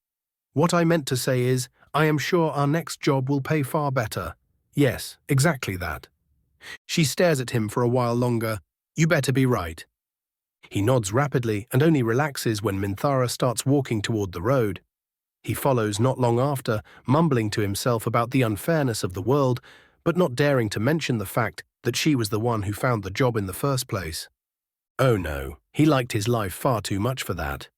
What I meant to say is, I am sure our next job will pay far better. Yes, exactly that. She stares at him for a while longer. You better be right. He nods rapidly and only relaxes when Minthara starts walking toward the road. He follows not long after, mumbling to himself about the unfairness of the world, but not daring to mention the fact that she was the one who found the job in the first place. Oh no, he liked his life far too much for that.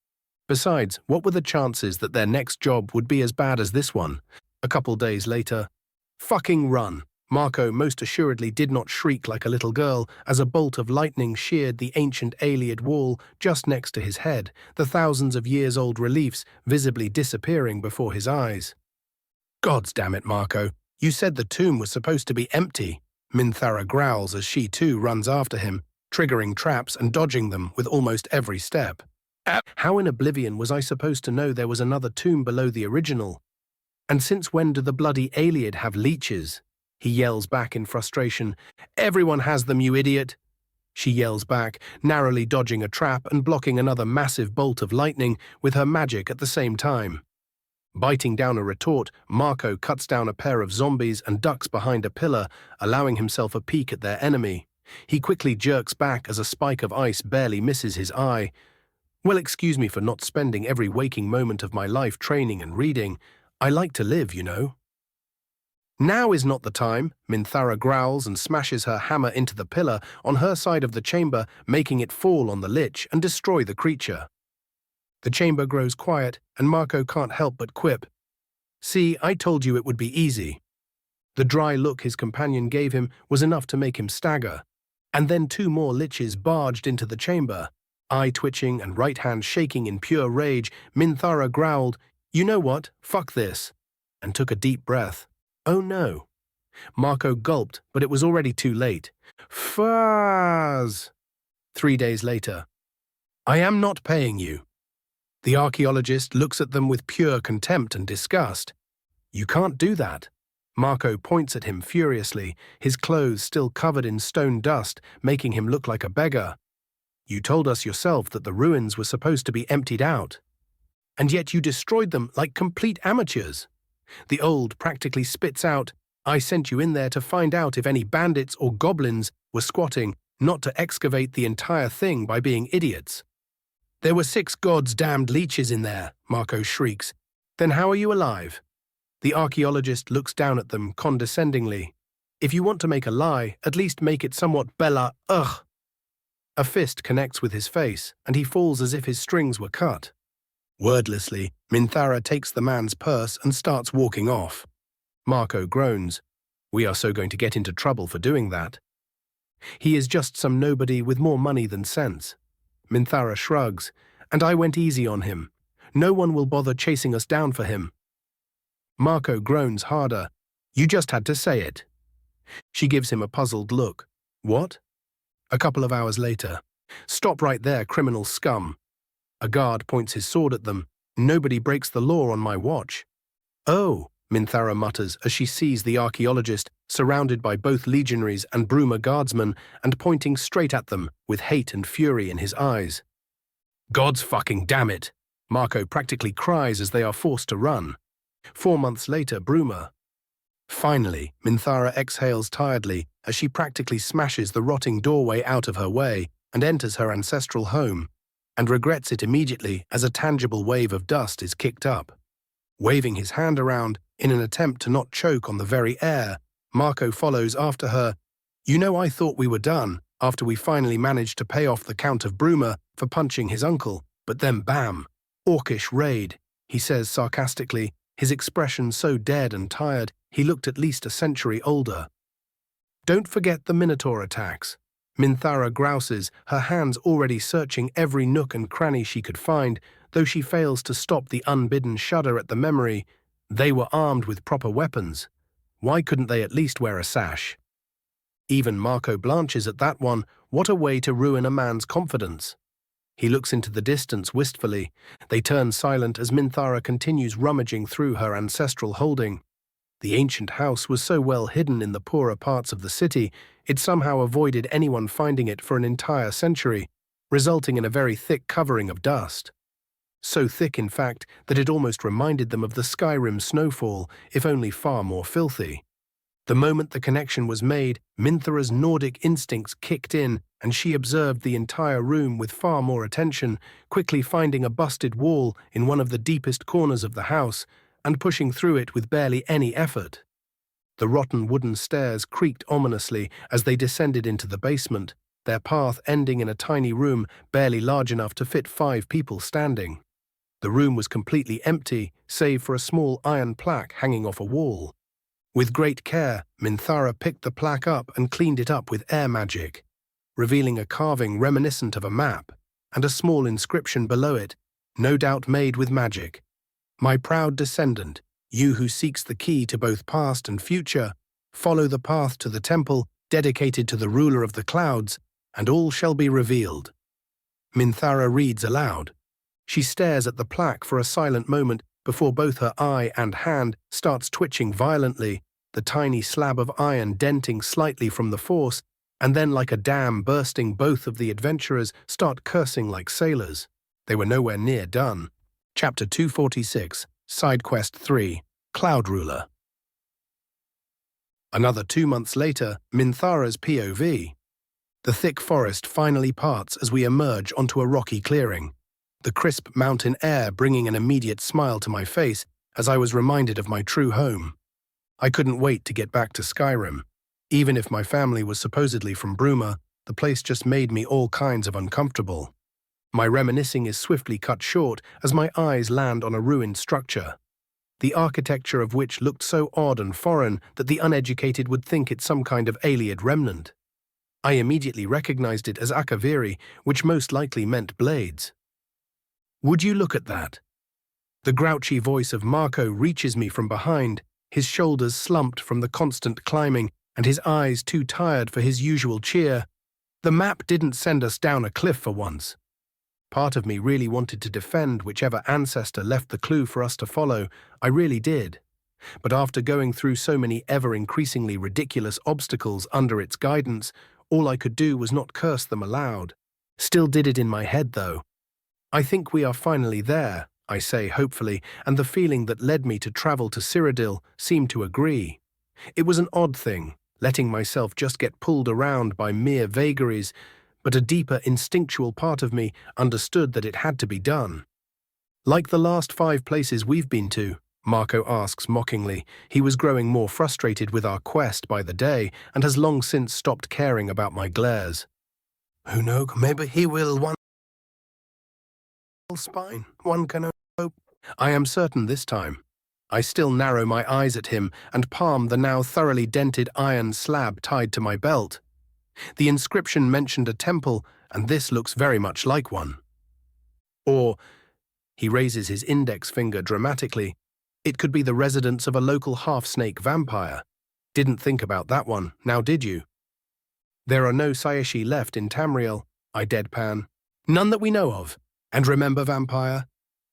Besides, what were the chances that their next job would be as bad as this one? A couple days later, fucking run! Marco most assuredly did not shriek like a little girl as a bolt of lightning sheared the ancient Aeliad wall just next to his head, the thousands of years-old reliefs visibly disappearing before his eyes. Gods damn it, Marco, you said the tomb was supposed to be empty. Minthara growls as she too runs after him, triggering traps and dodging them with almost every step. How in oblivion was I supposed to know there was another tomb below the original? And since when do the bloody Aeliad have leeches? He yells back in frustration. Everyone has them, you idiot! She yells back, narrowly dodging a trap and blocking another massive bolt of lightning with her magic at the same time. Biting down a retort, Marco cuts down a pair of zombies and ducks behind a pillar, allowing himself a peek at their enemy. He quickly jerks back as a spike of ice barely misses his eye. Well, excuse me for not spending every waking moment of my life training and reading. I like to live, you know. Now is not the time, Minthara growls and smashes her hammer into the pillar on her side of the chamber, making it fall on the lich and destroy the creature. The chamber grows quiet, and Marco can't help but quip. See, I told you it would be easy. The dry look his companion gave him was enough to make him stagger. And then two more liches barged into the chamber. Eye twitching and right hand shaking in pure rage, Minthara growled, "You know what? Fuck this," and took a deep breath. Oh no. Marco gulped, but it was already too late. Fuzz! 3 days later. I am not paying you. The archaeologist looks at them with pure contempt and disgust. You can't do that. Marco points at him furiously, his clothes still covered in stone dust, making him look like a beggar. You told us yourself that the ruins were supposed to be emptied out. And yet you destroyed them like complete amateurs. The old practically spits out, I sent you in there to find out if any bandits or goblins were squatting, not to excavate the entire thing by being idiots. There were 6 gods-damned leeches in there, Marco shrieks. Then how are you alive? The archaeologist looks down at them condescendingly. If you want to make a lie, at least make it somewhat bella, ugh. A fist connects with his face, and he falls as if his strings were cut. Wordlessly, Minthara takes the man's purse and starts walking off. Marco groans. We are so going to get into trouble for doing that. He is just some nobody with more money than sense. Minthara shrugs, and I went easy on him. No one will bother chasing us down for him. Marco groans harder. You just had to say it. She gives him a puzzled look. What? A couple of hours later. Stop right there, criminal scum. A guard points his sword at them. Nobody breaks the law on my watch. Oh, Minthara mutters as she sees the archaeologist surrounded by both legionaries and Bruma guardsmen and pointing straight at them with hate and fury in his eyes. God's fucking damn it! Marco practically cries as they are forced to run. 4 months later, Bruma. Finally, Minthara exhales tiredly as she practically smashes the rotting doorway out of her way and enters her ancestral home, and regrets it immediately as a tangible wave of dust is kicked up. Waving his hand around in an attempt to not choke on the very air, Marco follows after her. You know, I thought we were done after we finally managed to pay off the Count of Bruma for punching his uncle, but then bam, orcish raid, he says sarcastically, his expression so dead and tired He looked at least a century older. Don't forget the Minotaur attacks. Minthara grouses, her hands already searching every nook and cranny she could find, though she fails to stop the unbidden shudder at the memory. They were armed with proper weapons. Why couldn't they at least wear a sash? Even Marco blanches at that one. What a way to ruin a man's confidence. He looks into the distance wistfully. They turn silent as Minthara continues rummaging through her ancestral holding. The ancient house was so well hidden in the poorer parts of the city, it somehow avoided anyone finding it for an entire century, resulting in a very thick covering of dust. So thick, in fact, that it almost reminded them of the Skyrim snowfall, if only far more filthy. The moment the connection was made, Minthara's Nordic instincts kicked in, and she observed the entire room with far more attention, quickly finding a busted wall in one of the deepest corners of the house, and pushing through it with barely any effort. The rotten wooden stairs creaked ominously as they descended into the basement, their path ending in a tiny room barely large enough to fit 5 people standing. The room was completely empty, save for a small iron plaque hanging off a wall. With great care, Minthara picked the plaque up and cleaned it up with air magic, revealing a carving reminiscent of a map, and a small inscription below it, no doubt made with magic. My proud descendant, you who seeks the key to both past and future, follow the path to the temple dedicated to the ruler of the clouds, and all shall be revealed. Minthara reads aloud. She stares at the plaque for a silent moment before both her eye and hand starts twitching violently, the tiny slab of iron denting slightly from the force, and then like a dam bursting, both of the adventurers start cursing like sailors. They were nowhere near done. Chapter 246, Side Quest 3, Cloud Ruler. Another 2 months later, Minthara's POV. The thick forest finally parts as we emerge onto a rocky clearing, the crisp mountain air bringing an immediate smile to my face as I was reminded of my true home. I couldn't wait to get back to Skyrim. Even if my family was supposedly from Bruma, the place just made me all kinds of uncomfortable. My reminiscing is swiftly cut short as my eyes land on a ruined structure, the architecture of which looked so odd and foreign that the uneducated would think it some kind of alien remnant. I immediately recognized it as Akaviri, which most likely meant blades. Would you look at that? The grouchy voice of Marco reaches me from behind, his shoulders slumped from the constant climbing and his eyes too tired for his usual cheer. The map didn't send us down a cliff for once. Part of me really wanted to defend whichever ancestor left the clue for us to follow. I really did. But after going through so many ever-increasingly ridiculous obstacles under its guidance, all I could do was not curse them aloud. Still did it in my head, though. I think we are finally there, I say hopefully, and the feeling that led me to travel to Cyrodiil seemed to agree. It was an odd thing, letting myself just get pulled around by mere vagaries, but a deeper instinctual part of me understood that it had to be done. Like the last 5 places we've been to, Marco asks mockingly. He was growing more frustrated with our quest by the day and has long since stopped caring about my glares. Who knows, maybe he will one spine, one can only hope. I am certain this time. I still narrow my eyes at him and palm the now thoroughly dented iron slab tied to my belt. The inscription mentioned a temple, and this looks very much like one. Or, he raises his index finger dramatically, it could be the residence of a local half-snake vampire. Didn't think about that one, now did you? There are no Saishi left in Tamriel, I deadpan. None that we know of. And remember, vampire?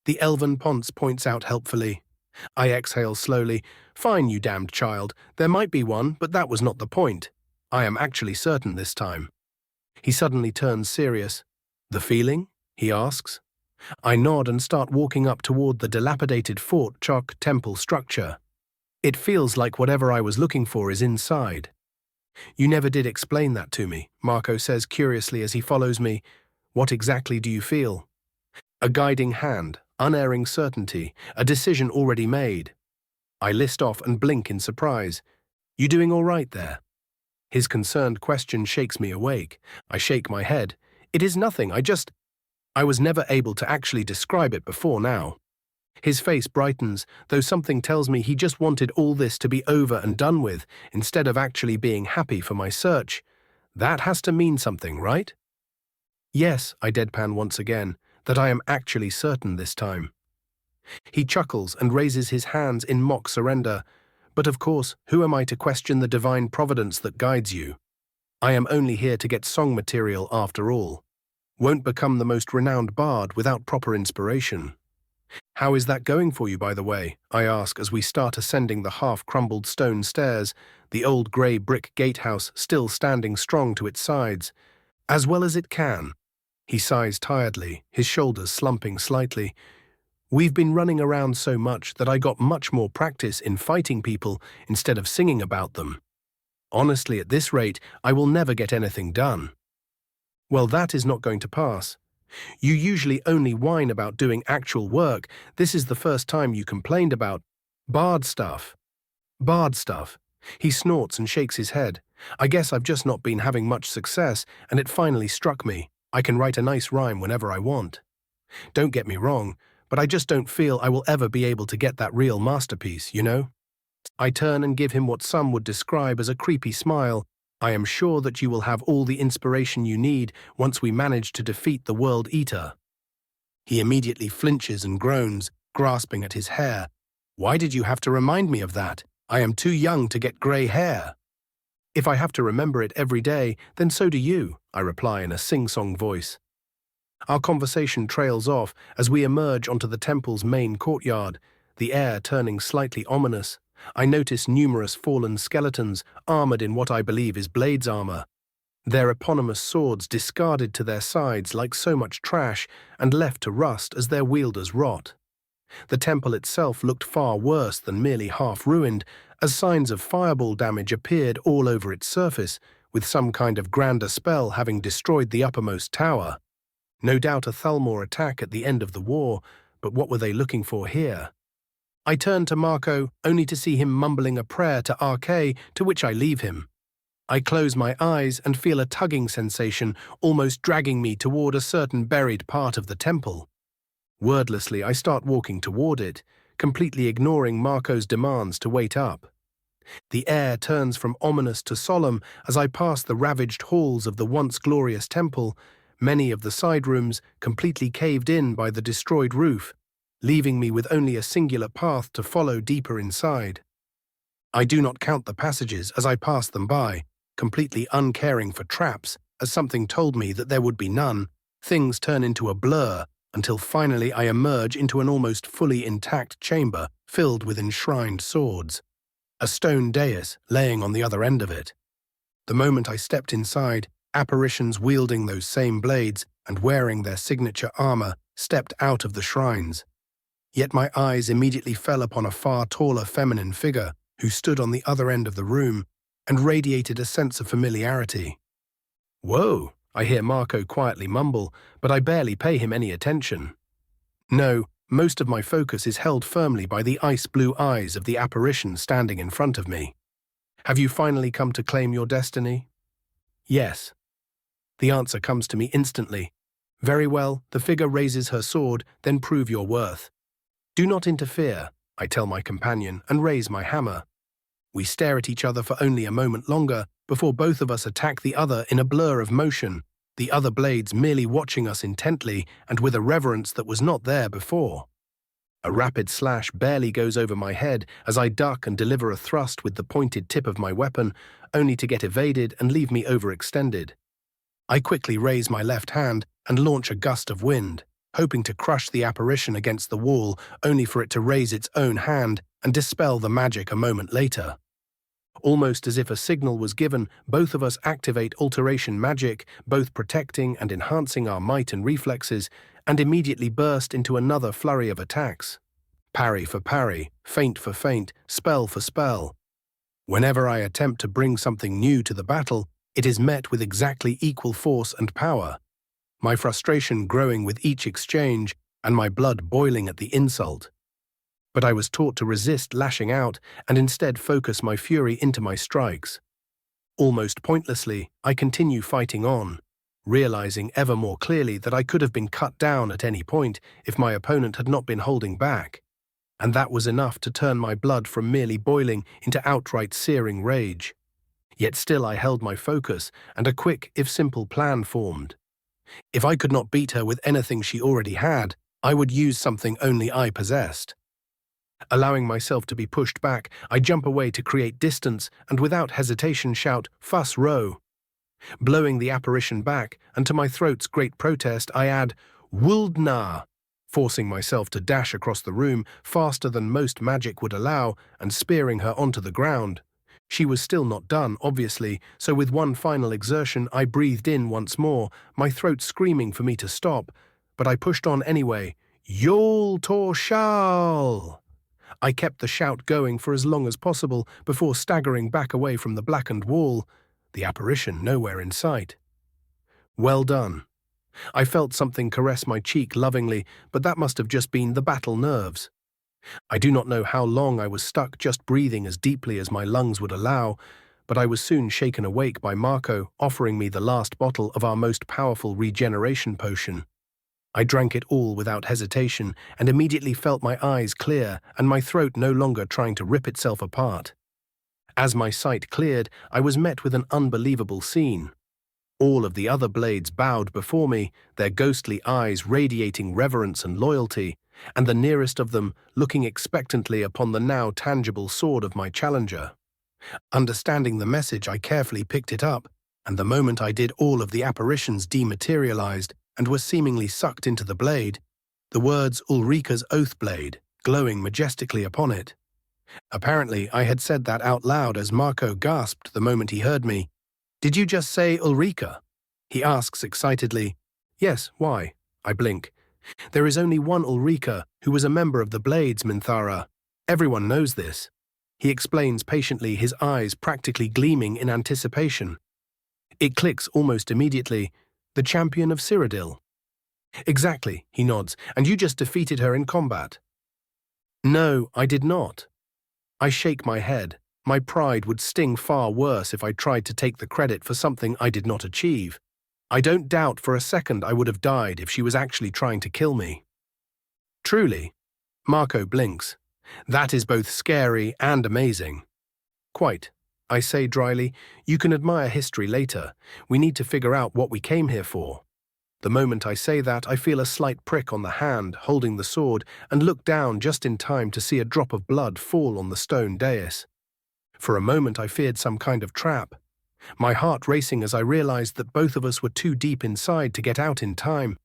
The elven Ponce points out helpfully. I exhale slowly. Fine, you damned child. There might be one, but that was not the point. I am actually certain this time. He suddenly turns serious. The feeling? He asks. I nod and start walking up toward the dilapidated Fort Chok temple structure. It feels like whatever I was looking for is inside. You never did explain that to me, Marco says curiously as he follows me. What exactly do you feel? A guiding hand, unerring certainty, a decision already made. I list off and blink in surprise. You doing all right there? His concerned question shakes me awake. I shake my head. It is nothing, I was never able to actually describe it before now. His face brightens, though something tells me he just wanted all this to be over and done with, instead of actually being happy for my search. That has to mean something, right? Yes, I deadpan once again, that I am actually certain this time. He chuckles and raises his hands in mock surrender. But of course, who am I to question the divine providence that guides you? I am only here to get song material after all. Won't become the most renowned bard without proper inspiration. How is that going for you, by the way? I ask as we start ascending the half-crumbled stone stairs, the old grey brick gatehouse still standing strong to its sides. As well as it can. He sighs tiredly, his shoulders slumping slightly. We've been running around so much that I got much more practice in fighting people instead of singing about them. Honestly, at this rate, I will never get anything done. Well, that is not going to pass. You usually only whine about doing actual work. This is the first time you complained about bard stuff. Bard stuff. He snorts and shakes his head. I guess I've just not been having much success, and it finally struck me. I can write a nice rhyme whenever I want. Don't get me wrong, but I just don't feel I will ever be able to get that real masterpiece, you know? I turn and give him what some would describe as a creepy smile. I am sure that you will have all the inspiration you need once we manage to defeat the World Eater. He immediately flinches and groans, grasping at his hair. Why did you have to remind me of that? I am too young to get grey hair. If I have to remember it every day, then so do you, I reply in a sing-song voice. Our conversation trails off as we emerge onto the temple's main courtyard, the air turning slightly ominous. I notice numerous fallen skeletons armored in what I believe is blades armor, their eponymous swords discarded to their sides like so much trash and left to rust as their wielders rot. The temple itself looked far worse than merely half-ruined, as signs of fireball damage appeared all over its surface, with some kind of grander spell having destroyed the uppermost tower. No doubt a Thalmor attack at the end of the war, but what were they looking for here? I turn to Marco, only to see him mumbling a prayer to Arche, to which I leave him. I close my eyes and feel a tugging sensation almost dragging me toward a certain buried part of the temple. Wordlessly, I start walking toward it, completely ignoring Marco's demands to wait up. The air turns from ominous to solemn as I pass the ravaged halls of the once glorious temple, many of the side rooms completely caved in by the destroyed roof, leaving me with only a singular path to follow deeper inside. I do not count the passages as I pass them by, completely uncaring for traps, as something told me that there would be none. Things turn into a blur, until finally I emerge into an almost fully intact chamber filled with enshrined swords. A stone dais laying on the other end of it. The moment I stepped inside, apparitions wielding those same blades and wearing their signature armor stepped out of the shrines. Yet my eyes immediately fell upon a far taller feminine figure who stood on the other end of the room and radiated a sense of familiarity. Whoa, I hear Marco quietly mumble, but I barely pay him any attention. No, most of my focus is held firmly by the ice-blue eyes of the apparition standing in front of me. Have you finally come to claim your destiny? Yes. The answer comes to me instantly. Very well, the figure raises her sword, then prove your worth. Do not interfere, I tell my companion, and raise my hammer. We stare at each other for only a moment longer before both of us attack the other in a blur of motion, the other blades merely watching us intently and with a reverence that was not there before. A rapid slash barely goes over my head as I duck and deliver a thrust with the pointed tip of my weapon, only to get evaded and leave me overextended. I quickly raise my left hand and launch a gust of wind, hoping to crush the apparition against the wall, only for it to raise its own hand and dispel the magic a moment later. Almost as if a signal was given, both of us activate alteration magic, both protecting and enhancing our might and reflexes, and immediately burst into another flurry of attacks. Parry for parry, feint for feint, spell for spell. Whenever I attempt to bring something new to the battle, it is met with exactly equal force and power, my frustration growing with each exchange and my blood boiling at the insult. But I was taught to resist lashing out and instead focus my fury into my strikes. Almost pointlessly, I continue fighting on, realizing ever more clearly that I could have been cut down at any point if my opponent had not been holding back. and that was enough to turn my blood from merely boiling into outright searing rage. Yet still I held my focus, and a quick, if simple, plan formed. If I could not beat her with anything she already had, I would use something only I possessed. Allowing myself to be pushed back, I jump away to create distance and without hesitation shout, "Fuss row!" Blowing the apparition back, and to my throat's great protest, I add, "Wuldna!" forcing myself to dash across the room faster than most magic would allow and spearing her onto the ground. She was still not done, obviously, so with one final exertion I breathed in once more, my throat screaming for me to stop, but I pushed on anyway. "Yol Torshal!" I kept the shout going for as long as possible before staggering back away from the blackened wall, the apparition nowhere in sight. Well done. I felt something caress my cheek lovingly, but that must have just been the battle nerves. I do not know how long I was stuck just breathing as deeply as my lungs would allow, but I was soon shaken awake by Marco offering me the last bottle of our most powerful regeneration potion. I drank it all without hesitation and immediately felt my eyes clear and my throat no longer trying to rip itself apart. As my sight cleared, I was met with an unbelievable scene. All of the other blades bowed before me, their ghostly eyes radiating reverence and loyalty, and the nearest of them looking expectantly upon the now tangible sword of my challenger. Understanding the message, I carefully picked it up, and the moment I did, all of the apparitions dematerialized and were seemingly sucked into the blade, the words Ulrika's Oath Blade glowing majestically upon it. Apparently, I had said that out loud as Marco gasped the moment he heard me. "Did you just say Ulrika?" he asks excitedly. "Yes, why?" I blink. "There is only one Ulrika who was a member of the Blades, Minthara. Everyone knows this." He explains patiently, his eyes practically gleaming in anticipation. It clicks almost immediately. "The champion of Cyrodiil." "Exactly," he nods, "and you just defeated her in combat." "No, I did not." I shake my head. My pride would sting far worse if I tried to take the credit for something I did not achieve. I don't doubt for a second I would have died if she was actually trying to kill me. "Truly?" Marco blinks. "That is both scary and amazing." "Quite," I say dryly. "You can admire history later. We need to figure out what we came here for." The moment I say that, I feel a slight prick on the hand holding the sword and look down just in time to see a drop of blood fall on the stone dais. For a moment I feared some kind of trap, my heart racing as I realized that both of us were too deep inside to get out in time.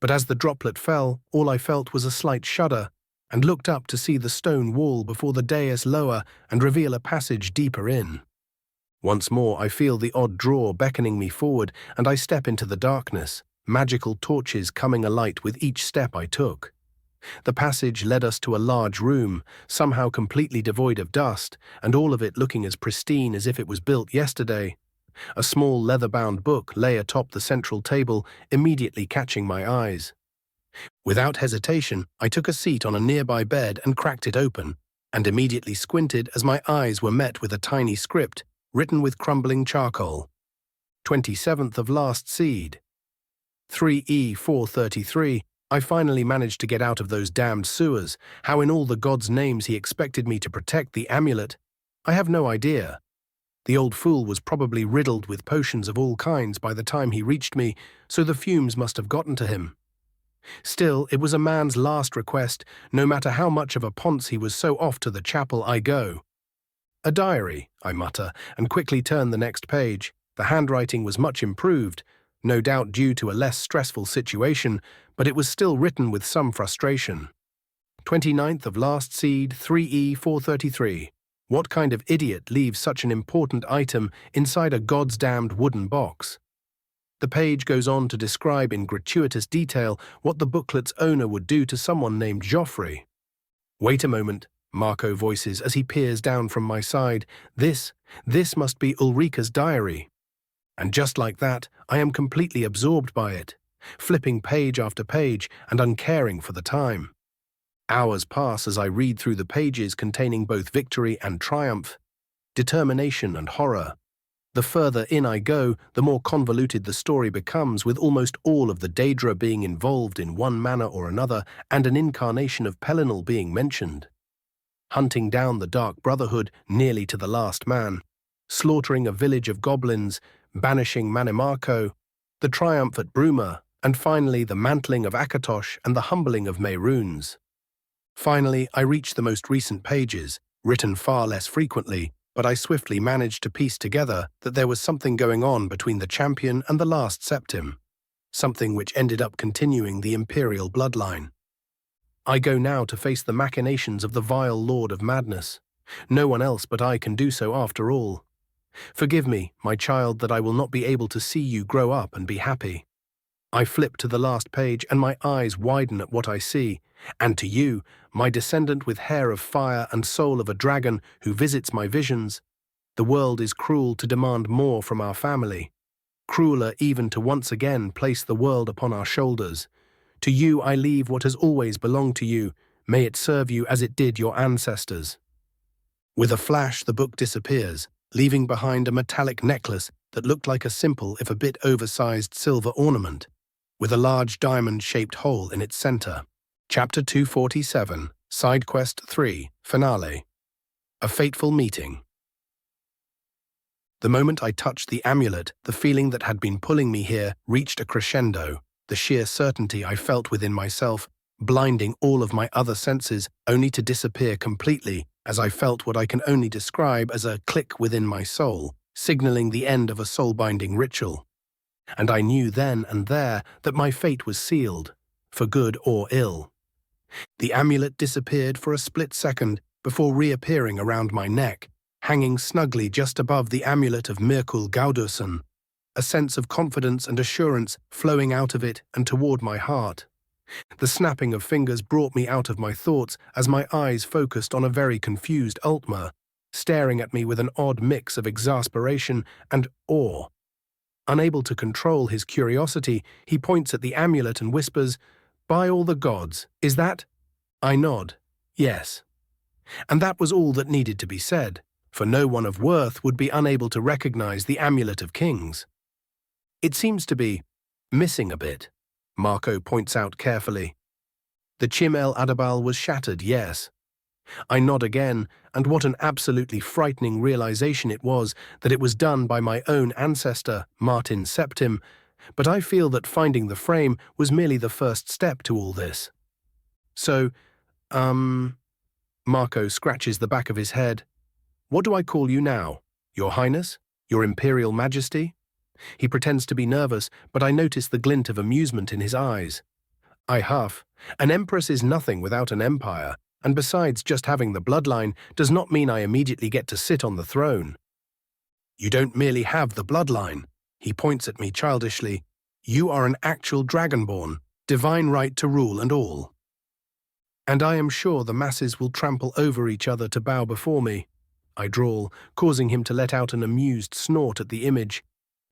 But as the droplet fell, all I felt was a slight shudder, and looked up to see the stone wall before the dais lower and reveal a passage deeper in. Once more I feel the odd draw beckoning me forward, and I step into the darkness, magical torches coming alight with each step I took. The passage led us to a large room, somehow completely devoid of dust, and all of it looking as pristine as if it was built yesterday. A small leather-bound book lay atop the central table, immediately catching my eyes. Without hesitation, I took a seat on a nearby bed and cracked it open, and immediately squinted as my eyes were met with a tiny script, written with crumbling charcoal. 27th of last seed. 3E433. I finally managed to get out of those damned sewers. How in all the gods' names he expected me to protect the amulet, I have no idea. The old fool was probably riddled with potions of all kinds by the time he reached me, so the fumes must have gotten to him. Still, it was a man's last request. No matter how much of a ponce he was, so off to the chapel I go. "A diary," I mutter, and quickly turn the next page. The handwriting was much improved, no doubt due to a less stressful situation, but it was still written with some frustration. 29th of last seed, 3E433. What kind of idiot leaves such an important item inside a god's damned wooden box? The page goes on to describe in gratuitous detail what the booklet's owner would do to someone named Joffrey. "Wait a moment," Marco voices as he peers down from my side. This must be Ulrika's diary." And just like that, I am completely absorbed by it, flipping page after page and uncaring for the time. Hours pass as I read through the pages containing both victory and triumph, determination and horror. The further in I go, the more convoluted the story becomes, with almost all of the Daedra being involved in one manner or another, and an incarnation of Pelennor being mentioned. hunting down the Dark Brotherhood nearly to the last man, slaughtering a village of goblins, banishing Manimarco, the triumph at Bruma, and finally the mantling of Akatosh and the humbling of Mehrunes. Finally, I reached the most recent pages, written far less frequently, but I swiftly managed to piece together that there was something going on between the champion and the last septim, something which ended up continuing the imperial bloodline. I go now to face the machinations of the vile Lord of Madness. No one else but I can do so after all. Forgive me, my child, that I will not be able to see you grow up and be happy. I flip to the last page and my eyes widen at what I see, and to you, my descendant with hair of fire and soul of a dragon who visits my visions, the world is cruel to demand more from our family, crueler even to once again place the world upon our shoulders. To you I leave what has always belonged to you, may it serve you as it did your ancestors. With a flash the book disappears, leaving behind a metallic necklace that looked like a simple if a bit oversized silver ornament, with a large diamond-shaped hole in its center. Chapter 247, Side Quest 3, Finale. A Fateful Meeting. The moment I touched the amulet, the feeling that had been pulling me here reached a crescendo, the sheer certainty I felt within myself, blinding all of my other senses, only to disappear completely as I felt what I can only describe as a click within my soul, signaling the end of a soul-binding ritual. And I knew then and there that my fate was sealed, for good or ill. The amulet disappeared for a split second before reappearing around my neck, hanging snugly just above the amulet of Mirkul Gaudursson, a sense of confidence and assurance flowing out of it and toward my heart. The snapping of fingers brought me out of my thoughts as my eyes focused on a very confused Altmer, staring at me with an odd mix of exasperation and awe. Unable to control his curiosity, he points at the amulet and whispers, "By all the gods, is that?" I nod, yes. And that was all that needed to be said, for no one of worth would be unable to recognize the Amulet of Kings. It seems to be missing a bit, Marco points out carefully. The Chim El Adabal was shattered, yes. I nod again, and what an absolutely frightening realization it was that it was done by my own ancestor, Martin Septim, but I feel that finding the frame was merely the first step to all this. So, Marco scratches the back of his head. What do I call you now? Your Highness? Your Imperial Majesty? He pretends to be nervous, but I notice the glint of amusement in his eyes. I huff. An empress is nothing without an empire, and besides just having the bloodline does not mean I immediately get to sit on the throne. You don't merely have the bloodline. He points at me childishly. You are an actual dragonborn, divine right to rule and all. And I am sure the masses will trample over each other to bow before me, I drawl, causing him to let out an amused snort at the image.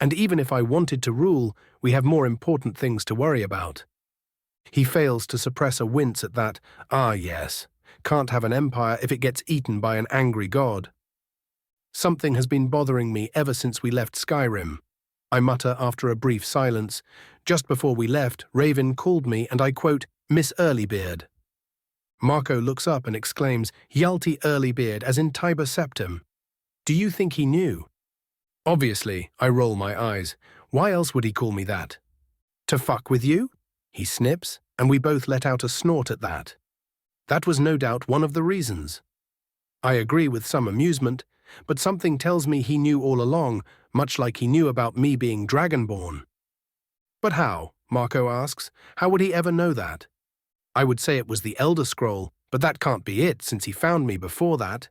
And even if I wanted to rule, we have more important things to worry about. He fails to suppress a wince at that, ah yes, can't have an empire if it gets eaten by an angry god. Something has been bothering me ever since we left Skyrim, I mutter after a brief silence. Just before we left, Raven called me and I quote, Miss Earlybeard. Marco looks up and exclaims, Hjalti Earlybeard, as in Tiber Septim. Do you think he knew? Obviously, I roll my eyes. Why else would he call me that? To fuck with you? He snips, and we both let out a snort at that. That was no doubt one of the reasons. I agree with some amusement, but something tells me he knew all along, much like he knew about me being dragonborn. But how? Marco asks. How would he ever know that? I would say it was the Elder Scroll, but that can't be it since he found me before that.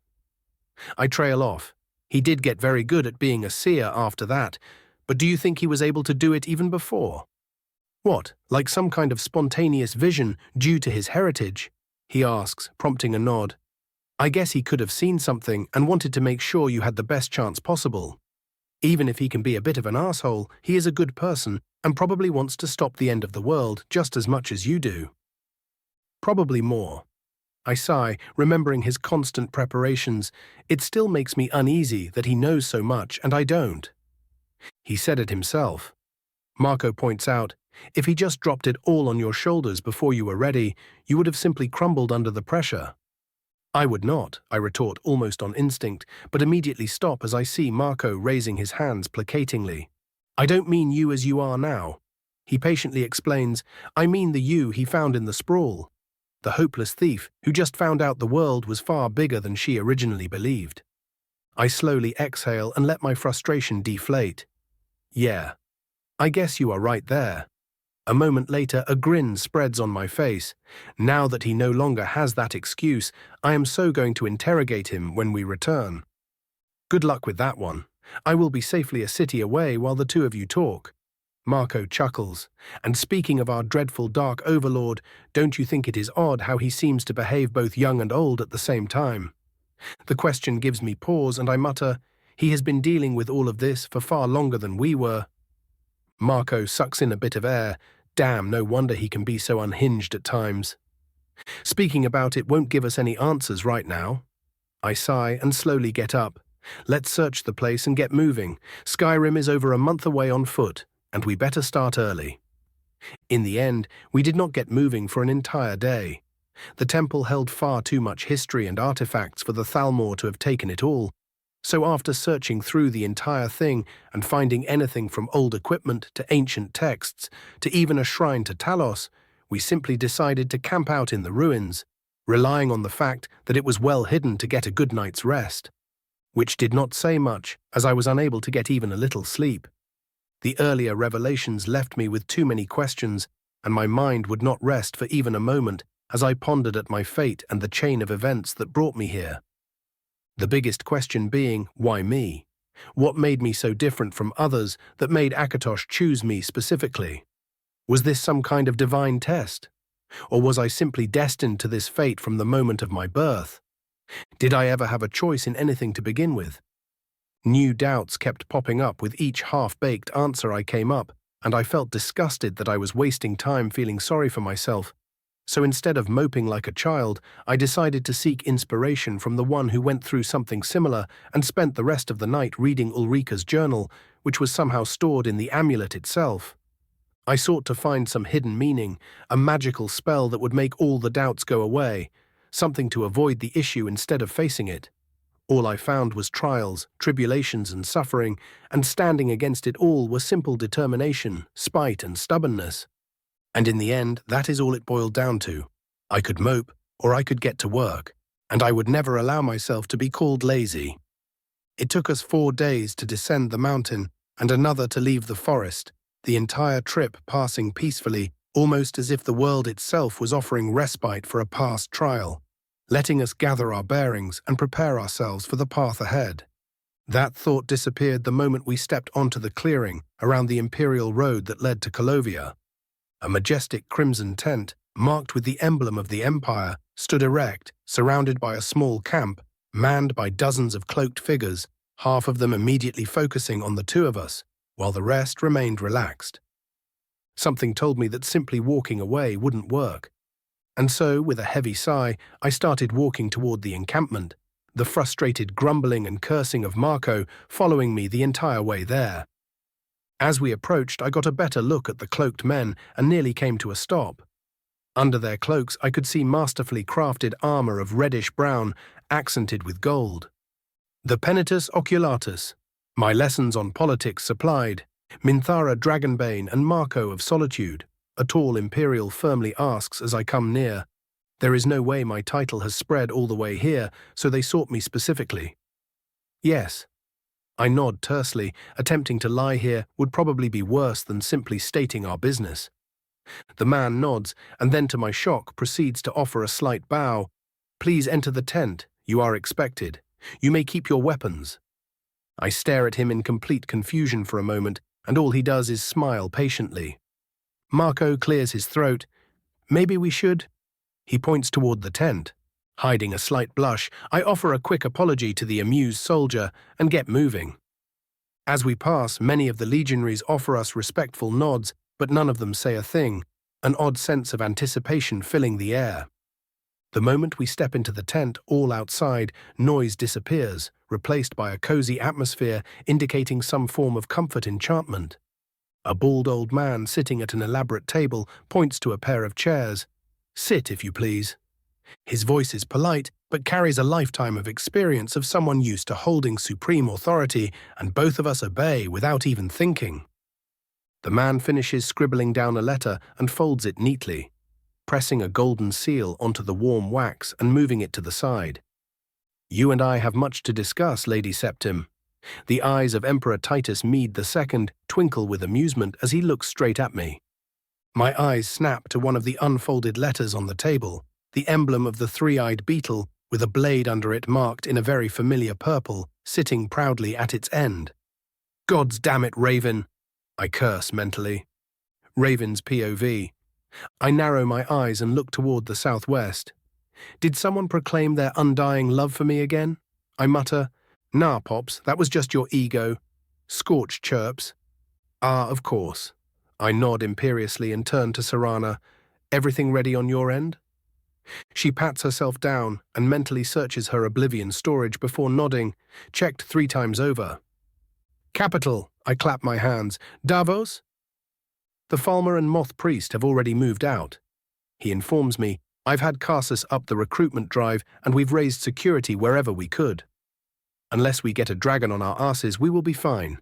I trail off. He did get very good at being a seer after that, but do you think he was able to do it even before? What, like some kind of spontaneous vision due to his heritage? He asks, prompting a nod. I guess he could have seen something and wanted to make sure you had the best chance possible. Even if he can be a bit of an asshole, he is a good person and probably wants to stop the end of the world just as much as you do. Probably more. I sigh, remembering his constant preparations. It still makes me uneasy that he knows so much and I don't. He said it himself. Marco points out, if he just dropped it all on your shoulders before you were ready, you would have simply crumbled under the pressure. I would not, I retort almost on instinct, but immediately stop as I see Marco raising his hands placatingly. I don't mean you as you are now. He patiently explains, I mean the you he found in the sprawl. The hopeless thief who just found out the world was far bigger than she originally believed. I slowly exhale and let my frustration deflate. Yeah, I guess you are right there. A moment later, a grin spreads on my face. Now that he no longer has that excuse, I am so going to interrogate him when we return. Good luck with that one. I will be safely a city away while the two of you talk. Marco chuckles. And speaking of our dreadful dark overlord, don't you think it is odd how he seems to behave both young and old at the same time? The question gives me pause and I mutter, he has been dealing with all of this for far longer than we were. Marco sucks in a bit of air. Damn, no wonder he can be so unhinged at times. Speaking about it won't give us any answers right now. I sigh and slowly get up. Let's search the place and get moving. Skyrim is over a month away on foot, and we better start early. In the end, we did not get moving for an entire day. The temple held far too much history and artifacts for the Thalmor to have taken it all. So after searching through the entire thing and finding anything from old equipment to ancient texts to even a shrine to Talos, we simply decided to camp out in the ruins, relying on the fact that it was well hidden to get a good night's rest. Which did not say much, as I was unable to get even a little sleep. The earlier revelations left me with too many questions, and my mind would not rest for even a moment as I pondered at my fate and the chain of events that brought me here. The biggest question being, why me? What made me so different from others that made Akatosh choose me specifically? Was this some kind of divine test? Or was I simply destined to this fate from the moment of my birth? Did I ever have a choice in anything to begin with? New doubts kept popping up with each half-baked answer I came up, and I felt disgusted that I was wasting time feeling sorry for myself. So instead of moping like a child, I decided to seek inspiration from the one who went through something similar and spent the rest of the night reading Ulrika's journal, which was somehow stored in the amulet itself. I sought to find some hidden meaning, a magical spell that would make all the doubts go away, something to avoid the issue instead of facing it. All I found was trials, tribulations, and suffering, and standing against it all were simple determination, spite, and stubbornness. And in the end, that is all it boiled down to. I could mope, or I could get to work, and I would never allow myself to be called lazy. It took us 4 days to descend the mountain, and another to leave the forest, the entire trip passing peacefully, almost as if the world itself was offering respite for a past trial, letting us gather our bearings and prepare ourselves for the path ahead. That thought disappeared the moment we stepped onto the clearing around the imperial road that led to Kolovia. A majestic crimson tent, marked with the emblem of the Empire, stood erect, surrounded by a small camp, manned by dozens of cloaked figures, half of them immediately focusing on the two of us, while the rest remained relaxed. Something told me that simply walking away wouldn't work. And so, with a heavy sigh, I started walking toward the encampment, the frustrated grumbling and cursing of Marco following me the entire way there. As we approached, I got a better look at the cloaked men and nearly came to a stop. Under their cloaks, I could see masterfully crafted armor of reddish-brown, accented with gold. The Penitus Oculatus, my lessons on politics supplied, Minthara Dragonbane and Marco of Solitude, a tall imperial firmly asks as I come near. There is no way my title has spread all the way here, so they sought me specifically. Yes. I nod tersely. Attempting to lie here would probably be worse than simply stating our business. The man nods, and then to my shock proceeds to offer a slight bow. Please enter the tent. You are expected. You may keep your weapons. I stare at him in complete confusion for a moment, and all he does is smile patiently. Marco clears his throat. Maybe we should? He points toward the tent. Hiding a slight blush, I offer a quick apology to the amused soldier and get moving. As we pass, many of the legionaries offer us respectful nods, but none of them say a thing, an odd sense of anticipation filling the air. The moment we step into the tent, all outside, noise disappears, replaced by a cozy atmosphere indicating some form of comfort enchantment. A bald old man sitting at an elaborate table points to a pair of chairs. Sit, if you please. His voice is polite, but carries a lifetime of experience of someone used to holding supreme authority, and both of us obey without even thinking. The man finishes scribbling down a letter and folds it neatly, pressing a golden seal onto the warm wax and moving it to the side. You and I have much to discuss, Lady Septim. The eyes of Emperor Titus Mede II twinkle with amusement as he looks straight at me. My eyes snap to one of the unfolded letters on the table, the emblem of the three-eyed beetle with a blade under it marked in a very familiar purple, sitting proudly at its end. God's damn it, Raven! I curse mentally. Raven's POV. I narrow my eyes and look toward the southwest. Did someone proclaim their undying love for me again? I mutter, "Nah, Pops, that was just your ego." Scorch chirps. "Ah, of course." I nod imperiously and turn to Serana. "Everything ready on your end?" She pats herself down and mentally searches her Oblivion storage before nodding, checked 3 times over. "Capital," I clap my hands. "Davos?" The Falmer and Moth Priest have already moved out. He informs me, "I've had Carsus up the recruitment drive and we've raised security wherever we could. Unless we get a dragon on our asses, we will be fine."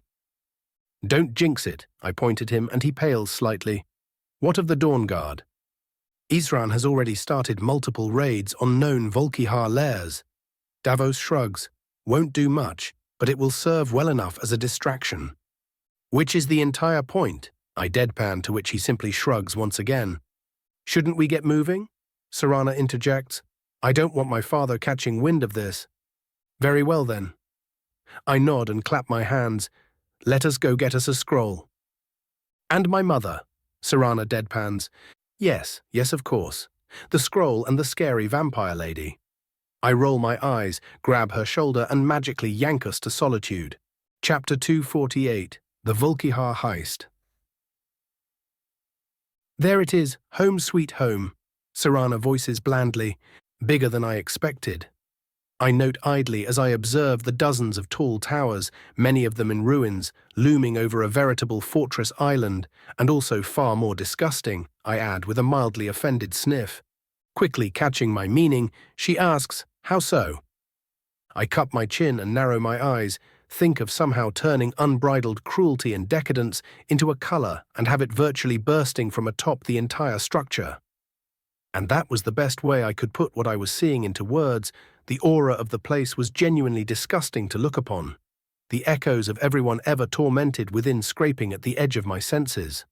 "Don't jinx it," I point at him and he pales slightly. "What of the Dawn Guard?" "Isran has already started multiple raids on known Volkihar lairs." Davos shrugs. "Won't do much, but it will serve well enough as a distraction." "Which is the entire point," I deadpan, to which he simply shrugs once again. "Shouldn't we get moving?" Serana interjects. "I don't want my father catching wind of this." "Very well then." I nod and clap my hands. "Let us go get us a scroll." "And my mother," Serana deadpans. Yes, of course. The scroll and the scary vampire lady." I roll my eyes, grab her shoulder and magically yank us to solitude. Chapter 248, The Volkihar Heist. "There it is, home sweet home," Serana voices blandly, "bigger than I expected." I note idly as I observe the dozens of tall towers, many of them in ruins, looming over a veritable fortress island, and also far more disgusting, I add with a mildly offended sniff. Quickly catching my meaning, she asks, "How so?" I cup my chin and narrow my eyes, think of somehow turning unbridled cruelty and decadence into a color and have it virtually bursting from atop the entire structure. And that was the best way I could put what I was seeing into words. The aura of the place was genuinely disgusting to look upon. The echoes of everyone ever tormented within scraping at the edge of my senses.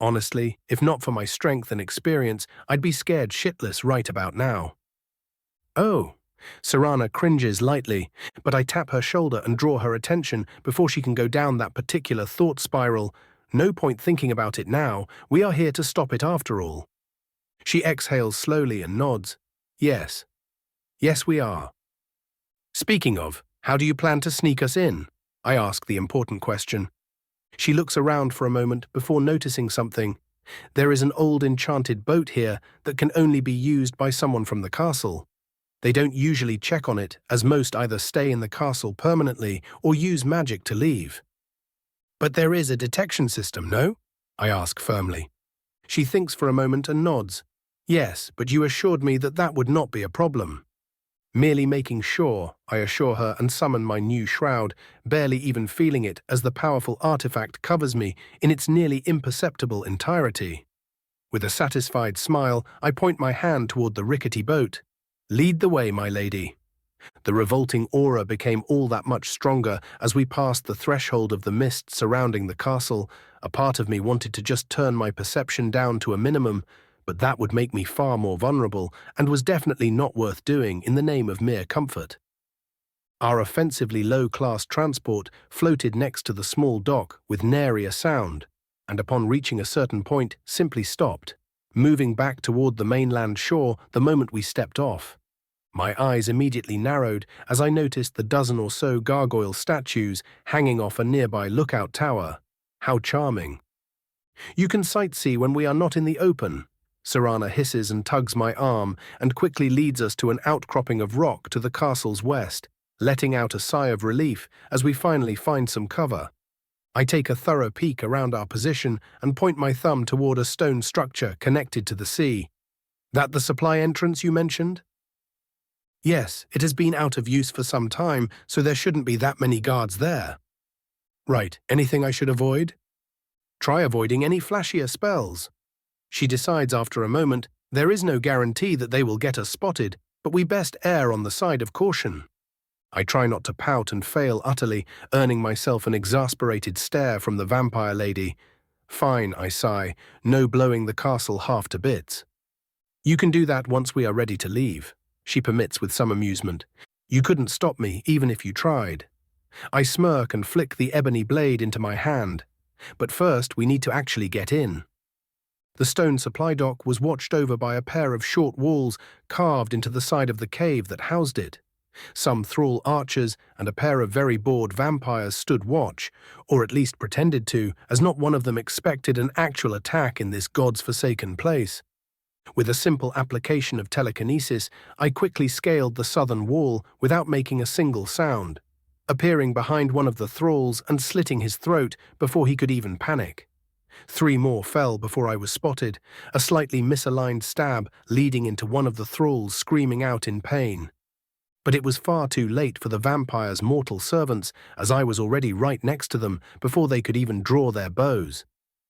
Honestly, if not for my strength and experience, I'd be scared shitless right about now. "Oh." Serana cringes lightly, but I tap her shoulder and draw her attention before she can go down that particular thought spiral. No point thinking about it now, we are here to stop it after all. She exhales slowly and nods. Yes. Yes, we are. "Speaking of, how do you plan to sneak us in?" I ask the important question. She looks around for a moment before noticing something. There is an old enchanted boat here that can only be used by someone from the castle. They don't usually check on it, as most either stay in the castle permanently or use magic to leave. "But there is a detection system, no?" I ask firmly. She thinks for a moment and nods. "Yes, but you assured me that that would not be a problem." Merely making sure, I assure her and summon my new shroud, barely even feeling it as the powerful artifact covers me in its nearly imperceptible entirety. With a satisfied smile, I point my hand toward the rickety boat. "Lead the way, my lady." The revolting aura became all that much stronger as we passed the threshold of the mist surrounding the castle. A part of me wanted to just turn my perception down to a minimum, but that would make me far more vulnerable and was definitely not worth doing in the name of mere comfort. Our offensively low-class transport floated next to the small dock with nary a sound, and upon reaching a certain point simply stopped, moving back toward the mainland shore the moment we stepped off. My eyes immediately narrowed as I noticed the dozen or so gargoyle statues hanging off a nearby lookout tower. How charming. "You can sightsee when we are not in the open." Serana hisses and tugs my arm and quickly leads us to an outcropping of rock to the castle's west, letting out a sigh of relief as we finally find some cover. I take a thorough peek around our position and point my thumb toward a stone structure connected to the sea. That the supply entrance you mentioned? Yes, it has been out of use for some time, so there shouldn't be that many guards there. Right, anything I should avoid? Try avoiding any flashier spells. She decides after a moment, there is no guarantee that they will get us spotted, but we best err on the side of caution. I try not to pout and fail utterly, earning myself an exasperated stare from the vampire lady. Fine, I sigh, no blowing the castle half to bits. You can do that once we are ready to leave, she permits with some amusement. You couldn't stop me, even if you tried. I smirk and flick the ebony blade into my hand. But first, we need to actually get in. The stone supply dock was watched over by a pair of short walls carved into the side of the cave that housed it. Some thrall archers and a pair of very bored vampires stood watch, or at least pretended to, as not one of them expected an actual attack in this God's forsaken place. With a simple application of telekinesis, I quickly scaled the southern wall without making a single sound, appearing behind one of the thralls and slitting his throat before he could even panic. 3 more fell before I was spotted, a slightly misaligned stab leading into one of the thralls screaming out in pain. But it was far too late for the vampire's mortal servants, as I was already right next to them before they could even draw their bows.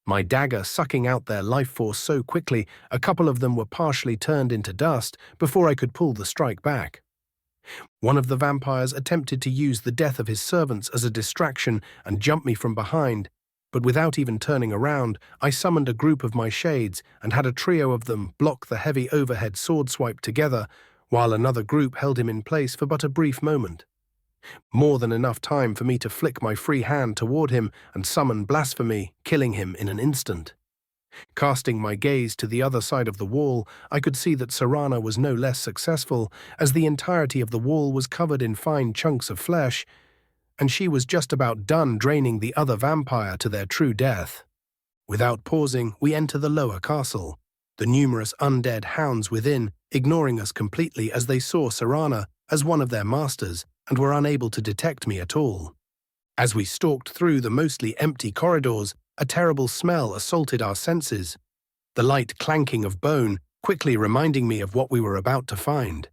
My dagger sucking out their life force so quickly, a couple of them were partially turned into dust before I could pull the strike back. One of the vampires attempted to use the death of his servants as a distraction and jump me from behind, but without even turning around, I summoned a group of my shades and had a trio of them block the heavy overhead sword swipe together, while another group held him in place for but a brief moment. More than enough time for me to flick my free hand toward him and summon blasphemy, killing him in an instant. Casting my gaze to the other side of the wall, I could see that Serana was no less successful, as the entirety of the wall was covered in fine chunks of flesh, and she was just about done draining the other vampire to their true death. Without pausing, we enter the lower castle, the numerous undead hounds within ignoring us completely as they saw Serana as one of their masters and were unable to detect me at all. As we stalked through the mostly empty corridors, a terrible smell assaulted our senses, the light clanking of bone quickly reminding me of what we were about to find.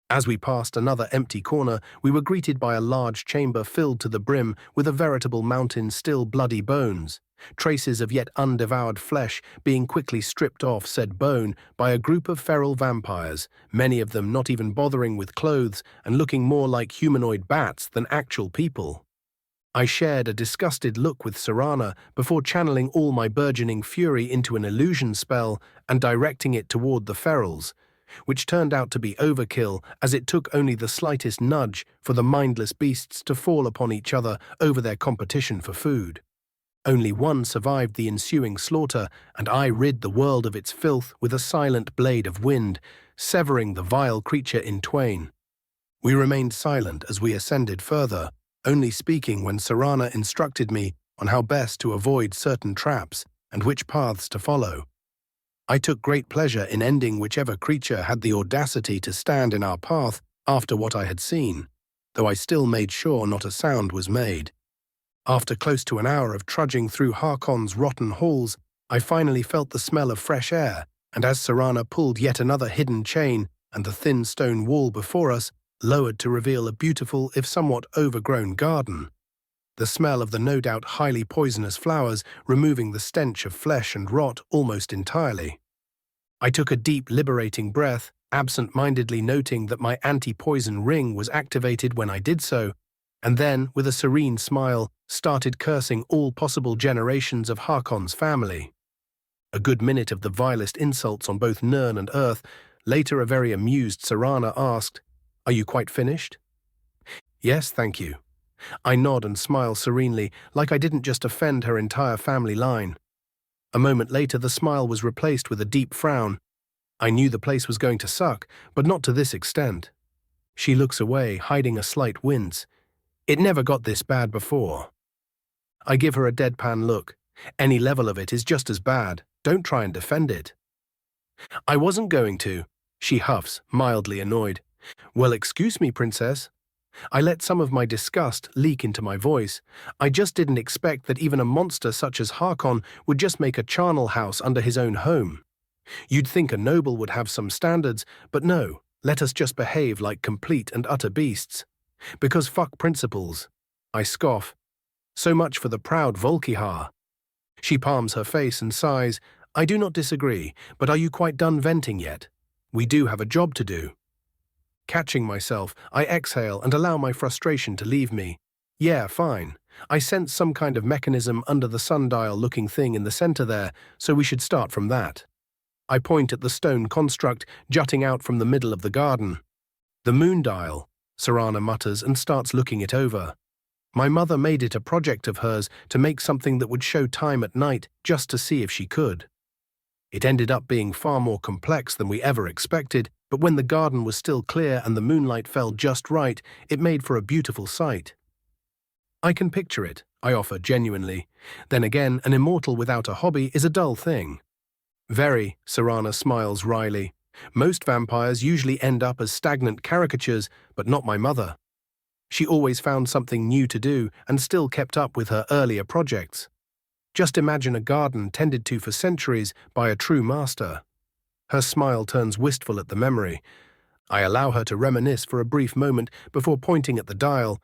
As we passed another empty corner, we were greeted by a large chamber filled to the brim with a veritable mountain still bloody bones, traces of yet undevoured flesh being quickly stripped off said bone by a group of feral vampires, many of them not even bothering with clothes and looking more like humanoid bats than actual people. I shared a disgusted look with Serana before channeling all my burgeoning fury into an illusion spell and directing it toward the ferals, which turned out to be overkill as it took only the slightest nudge for the mindless beasts to fall upon each other over their competition for food. Only one survived the ensuing slaughter, and I rid the world of its filth with a silent blade of wind, severing the vile creature in twain. We remained silent as we ascended further, only speaking when Serana instructed me on how best to avoid certain traps and which paths to follow. I took great pleasure in ending whichever creature had the audacity to stand in our path after what I had seen, though I still made sure not a sound was made. After close to an hour of trudging through Harkon's rotten halls, I finally felt the smell of fresh air, and as Serana pulled yet another hidden chain and the thin stone wall before us lowered to reveal a beautiful, if somewhat overgrown garden, the smell of the no doubt highly poisonous flowers removing the stench of flesh and rot almost entirely. I took a deep, liberating breath, absent-mindedly noting that my anti-poison ring was activated when I did so, and then, with a serene smile, started cursing all possible generations of Harkon's family. A good minute of the vilest insults on both Nirn and Earth. Later, a very amused Serana asked, "Are you quite finished?" "Yes, thank you." I nod and smile serenely, like I didn't just offend her entire family line. A moment later, the smile was replaced with a deep frown. I knew the place was going to suck, but not to this extent. She looks away, hiding a slight wince. It never got this bad before. I give her a deadpan look. Any level of it is just as bad. Don't try and defend it. "I wasn't going to," she huffs, mildly annoyed. "Well, excuse me, princess." I let some of my disgust leak into my voice. I just didn't expect that even a monster such as Harkon would just make a charnel house under his own home. You'd think a noble would have some standards, but no, let us just behave like complete and utter beasts. Because fuck principles. I scoff. So much for the proud Volkihar. She palms her face and sighs. I do not disagree, but are you quite done venting yet? We do have a job to do. Catching myself, I exhale and allow my frustration to leave me. Yeah, fine. I sense some kind of mechanism under the sundial-looking thing in the center there, so we should start from that. I point at the stone construct jutting out from the middle of the garden. The moon dial, Serana mutters and starts looking it over. My mother made it a project of hers to make something that would show time at night just to see if she could. It ended up being far more complex than we ever expected, but when the garden was still clear and the moonlight fell just right, it made for a beautiful sight. I can picture it, I offer genuinely. Then again, an immortal without a hobby is a dull thing. Very, Serana smiles wryly. Most vampires usually end up as stagnant caricatures, but not my mother. She always found something new to do and still kept up with her earlier projects. Just imagine a garden tended to for centuries by a true master. Her smile turns wistful at the memory. I allow her to reminisce for a brief moment before pointing at the dial.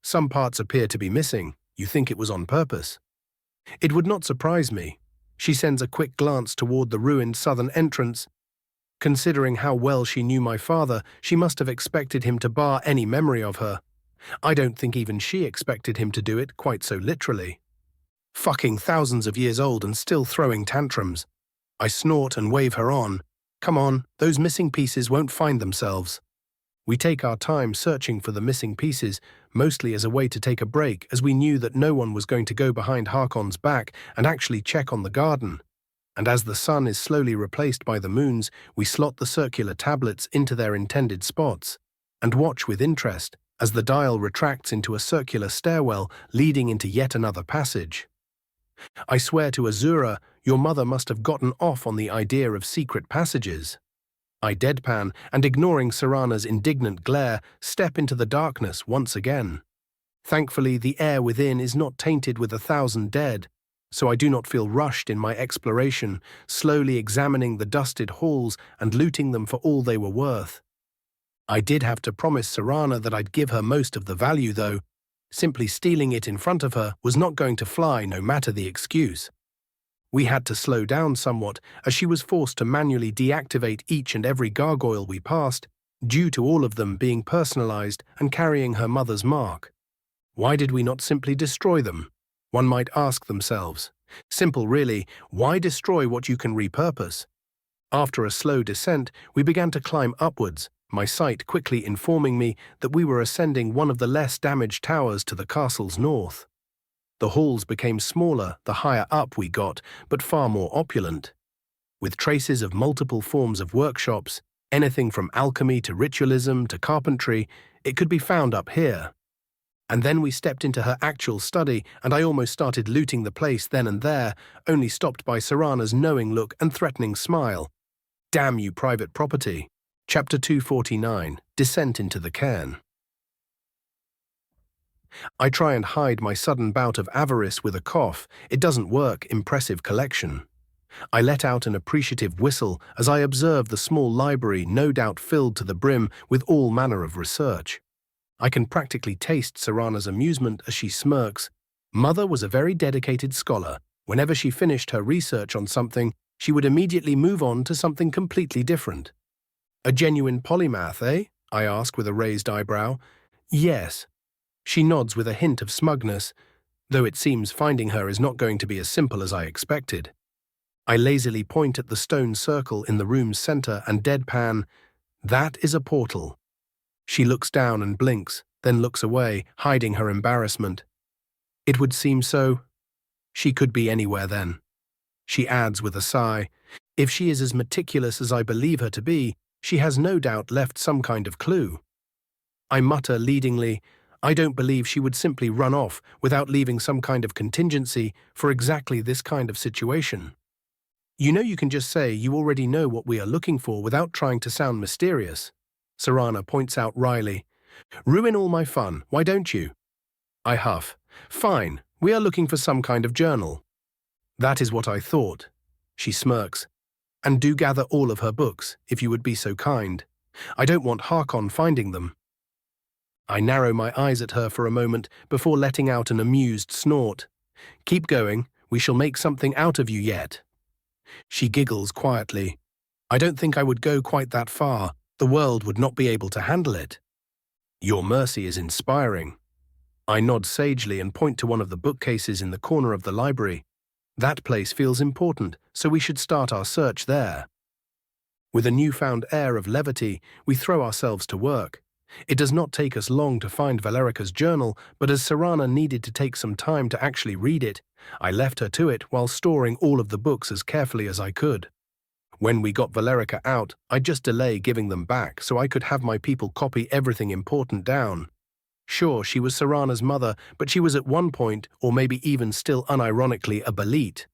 Some parts appear to be missing. You think it was on purpose? It would not surprise me. She sends a quick glance toward the ruined southern entrance. Considering how well she knew my father, she must have expected him to bar any memory of her. I don't think even she expected him to do it quite so literally. Fucking thousands of years old and still throwing tantrums. I snort and wave her on. Come on, those missing pieces won't find themselves. We take our time searching for the missing pieces, mostly as a way to take a break, as we knew that no one was going to go behind Harkon's back and actually check on the garden. And as the sun is slowly replaced by the moons, we slot the circular tablets into their intended spots, and watch with interest as the dial retracts into a circular stairwell leading into yet another passage. I swear to Azura, your mother must have gotten off on the idea of secret passages. I deadpan, and ignoring Serana's indignant glare, step into the darkness once again. Thankfully, the air within is not tainted with 1,000 dead, so I do not feel rushed in my exploration, slowly examining the dusted halls and looting them for all they were worth. I did have to promise Serana that I'd give her most of the value, though. Simply stealing it in front of her was not going to fly, no matter the excuse. We had to slow down somewhat, as she was forced to manually deactivate each and every gargoyle we passed, due to all of them being personalized and carrying her mother's mark. Why did we not simply destroy them? One might ask themselves. Simple, really. Why destroy what you can repurpose? After a slow descent, we began to climb upwards, my sight quickly informing me that we were ascending one of the less damaged towers to the castle's north. The halls became smaller the higher up we got, but far more opulent. With traces of multiple forms of workshops, anything from alchemy to ritualism to carpentry, it could be found up here. And then we stepped into her actual study, and I almost started looting the place then and there, only stopped by Serana's knowing look and threatening smile. Damn you, private property. Chapter 249, Descent into the Cairn. I try and hide my sudden bout of avarice with a cough. It doesn't work, impressive collection. I let out an appreciative whistle as I observe the small library no doubt filled to the brim with all manner of research. I can practically taste Serana's amusement as she smirks. Mother was a very dedicated scholar. Whenever she finished her research on something, she would immediately move on to something completely different. A genuine polymath, eh? I ask with a raised eyebrow. Yes. She nods with a hint of smugness, though it seems finding her is not going to be as simple as I expected. I lazily point at the stone circle in the room's center and deadpan, that is a portal. She looks down and blinks, then looks away, hiding her embarrassment. It would seem so. She could be anywhere then. She adds with a sigh, if she is as meticulous as I believe her to be, she has no doubt left some kind of clue. I mutter leadingly, I don't believe she would simply run off without leaving some kind of contingency for exactly this kind of situation. You know, you can just say you already know what we are looking for without trying to sound mysterious. Serana points out wryly. Ruin all my fun, why don't you? I huff. Fine, we are looking for some kind of journal. That is what I thought. She smirks. And do gather all of her books, if you would be so kind. I don't want Harkon finding them. I narrow my eyes at her for a moment before letting out an amused snort. Keep going, we shall make something out of you yet. She giggles quietly. I don't think I would go quite that far. The world would not be able to handle it. Your mercy is inspiring. I nod sagely and point to one of the bookcases in the corner of the library. That place feels important, so we should start our search there. With a newfound air of levity, we throw ourselves to work. It does not take us long to find Valerica's journal, but as Serana needed to take some time to actually read it, I left her to it while storing all of the books as carefully as I could. When we got Valerica out, I'd just delay giving them back so I could have my people copy everything important down. Sure, she was Serana's mother, but she was at one point, or maybe even still unironically, a Balit.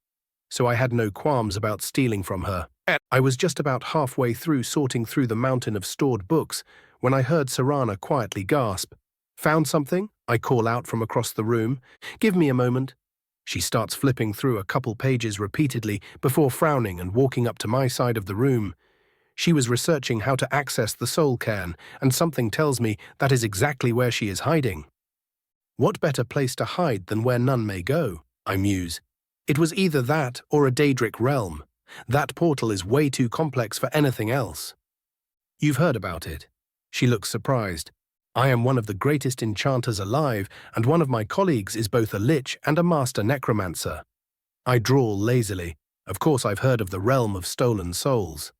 So I had no qualms about stealing from her. I was just about halfway through sorting through the mountain of stored books when I heard Serana quietly gasp. Found something? I call out from across the room. Give me a moment. She starts flipping through a couple pages repeatedly before frowning and walking up to my side of the room. She was researching how to access the soul cairn, and something tells me that is exactly where she is hiding. What better place to hide than where none may go? I muse. It was either that or a Daedric realm. That portal is way too complex for anything else. You've heard about it. She looks surprised. I am one of the greatest enchanters alive, and one of my colleagues is both a lich and a master necromancer. I drawl lazily. Of course I've heard of the realm of stolen souls.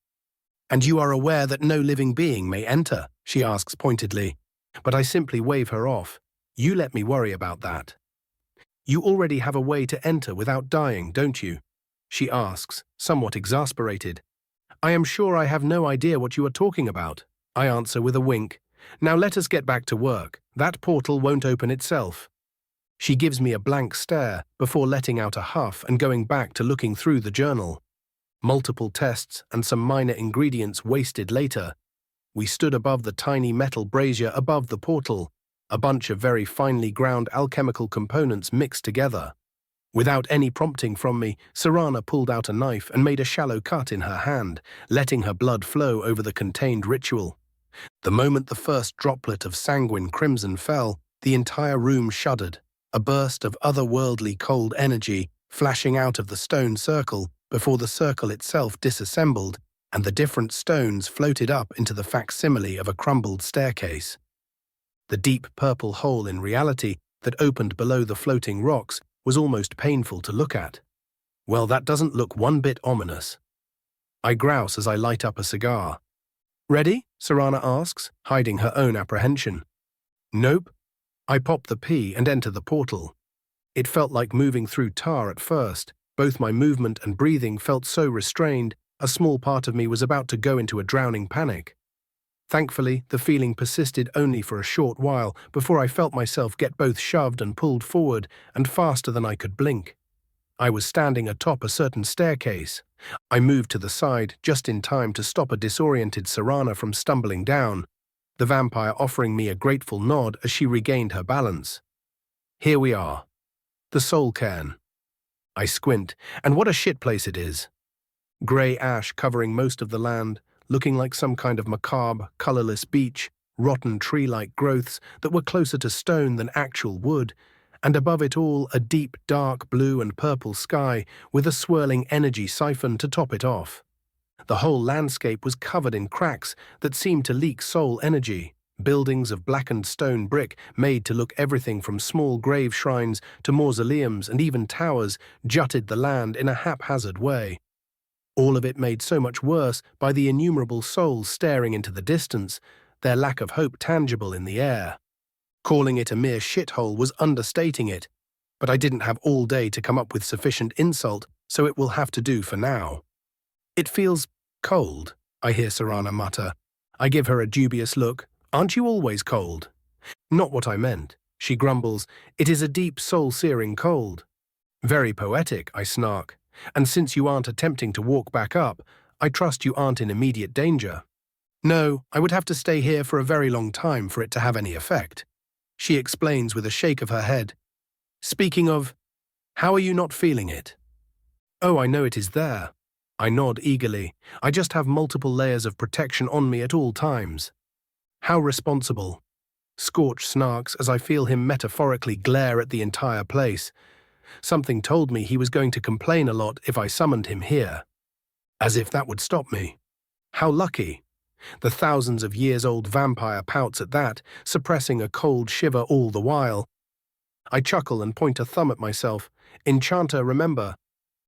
And you are aware that no living being may enter? She asks pointedly. But I simply wave her off. You let me worry about that. You already have a way to enter without dying, don't you? She asks, somewhat exasperated. I am sure I have no idea what you are talking about. I answer with a wink. Now let us get back to work. That portal won't open itself. She gives me a blank stare before letting out a huff and going back to looking through the journal. Multiple tests and some minor ingredients wasted later. We stood above the tiny metal brazier above the portal, a bunch of very finely ground alchemical components mixed together. Without any prompting from me, Serana pulled out a knife and made a shallow cut in her hand, letting her blood flow over the contained ritual. The moment the first droplet of sanguine crimson fell, the entire room shuddered, a burst of otherworldly cold energy flashing out of the stone circle before the circle itself disassembled and the different stones floated up into the facsimile of a crumbled staircase. The deep purple hole in reality that opened below the floating rocks was almost painful to look at. Well, that doesn't look one bit ominous. I grouse as I light up a cigar. Ready? Serana asks, hiding her own apprehension. Nope. I pop the pea and enter the portal. It felt like moving through tar at first. Both my movement and breathing felt so restrained, a small part of me was about to go into a drowning panic. Thankfully, the feeling persisted only for a short while before I felt myself get both shoved and pulled forward, and faster than I could blink. I was standing atop a certain staircase. I moved to the side just in time to stop a disoriented Serana from stumbling down, the vampire offering me a grateful nod as she regained her balance. Here we are. The soul cairn. I squint, and what a shit place it is. Grey ash covering most of the land, looking like some kind of macabre, colourless beach, rotten tree-like growths that were closer to stone than actual wood, and above it all a deep, dark blue and purple sky with a swirling energy siphon to top it off. The whole landscape was covered in cracks that seemed to leak soul energy. Buildings of blackened stone brick made to look everything from small grave shrines to mausoleums and even towers jutted the land in a haphazard way. All of it made so much worse by the innumerable souls staring into the distance, their lack of hope tangible in the air. Calling it a mere shithole was understating it, but I didn't have all day to come up with sufficient insult, so it will have to do for now. It feels cold, I hear Serana mutter. I give her a dubious look. Aren't you always cold? Not what I meant, she grumbles. It is a deep, soul-searing cold. Very poetic, I snark. And since you aren't attempting to walk back up, I trust you aren't in immediate danger. No, I would have to stay here for a very long time for it to have any effect. She explains with a shake of her head. Speaking of, how are you not feeling it? Oh, I know it is there. I nod eagerly. I just have multiple layers of protection on me at all times. How responsible. Scorch snarks as I feel him metaphorically glare at the entire place. Something told me he was going to complain a lot if I summoned him here. As if that would stop me. How lucky. The thousands of years-old vampire pouts at that, suppressing a cold shiver all the while. I chuckle and point a thumb at myself. Enchanter, remember.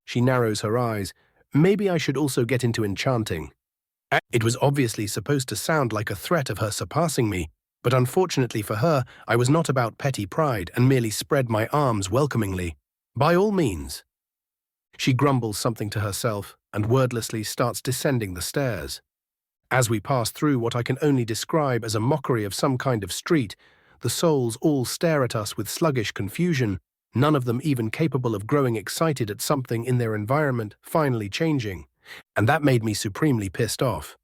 She narrows her eyes. Maybe I should also get into enchanting. It was obviously supposed to sound like a threat of her surpassing me, but unfortunately for her, I was not about petty pride and merely spread my arms welcomingly. By all means. She grumbles something to herself and wordlessly starts descending the stairs. As we pass through what I can only describe as a mockery of some kind of street, the souls all stare at us with sluggish confusion, none of them even capable of growing excited at something in their environment finally changing. And that made me supremely pissed off.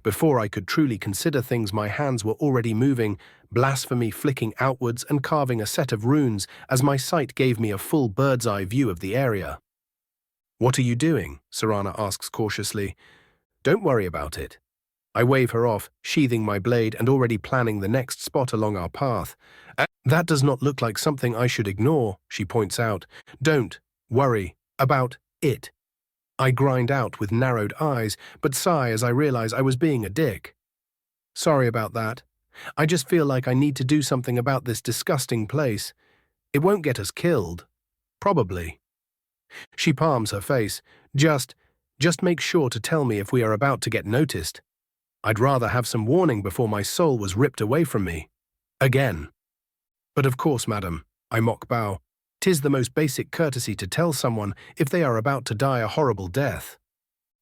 Before I could truly consider things, my hands were already moving, blasphemy flicking outwards and carving a set of runes as my sight gave me a full bird's-eye view of the area. "What are you doing?" Serana asks cautiously. "Don't worry about it." I wave her off, sheathing my blade and already planning the next spot along our path. "That does not look like something I should ignore," she points out. "Don't worry about it." I grind out with narrowed eyes, but sigh as I realize I was being a dick. "Sorry about that. I just feel like I need to do something about this disgusting place. It won't get us killed. Probably." She palms her face. Just make sure to tell me if we are about to get noticed. I'd rather have some warning before my soul was ripped away from me. Again. "But of course, madam," I mock bow. "'Tis the most basic courtesy to tell someone if they are about to die a horrible death."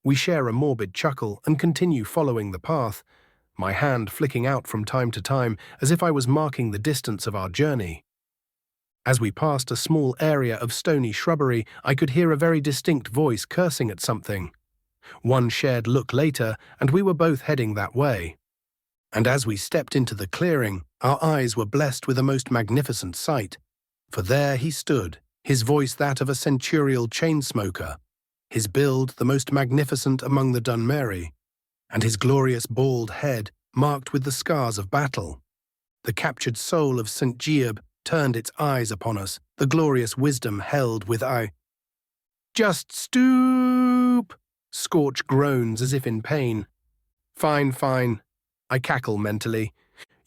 We share a morbid chuckle and continue following the path, my hand flicking out from time to time as if I was marking the distance of our journey. As we passed a small area of stony shrubbery, I could hear a very distinct voice cursing at something. One shared look later, and we were both heading that way. And as we stepped into the clearing, our eyes were blessed with a most magnificent sight. For there he stood, his voice that of a centurial chain-smoker, his build the most magnificent among the Dunmeri, and his glorious bald head marked with the scars of battle. The captured soul of St. Giab turned its eyes upon us, the glorious wisdom held with eye. "Just stoop!" Scorch groans as if in pain. "Fine, fine." I cackle mentally.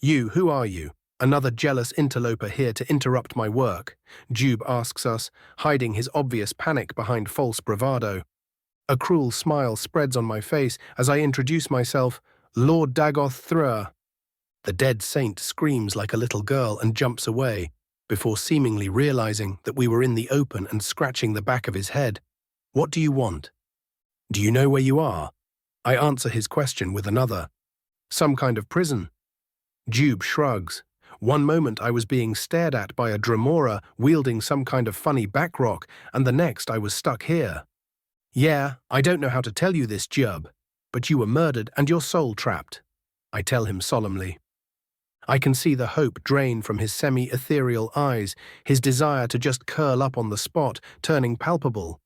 "You, who are you? Another jealous interloper here to interrupt my work?" Jube asks us, hiding his obvious panic behind false bravado. A cruel smile spreads on my face as I introduce myself, Lord Dagoth Thrur. The dead saint screams like a little girl and jumps away, before seemingly realizing that we were in the open and scratching the back of his head. "What do you want?" "Do you know where you are?" I answer his question with another. "Some kind of prison?" Jube shrugs. One moment I was being stared at by a Dremora wielding some kind of funny backrock, and the next I was stuck here. "Yeah, I don't know how to tell you this, Jub, but you were murdered and your soul trapped," I tell him solemnly. I can see the hope drain from his semi-ethereal eyes, his desire to just curl up on the spot, turning palpable.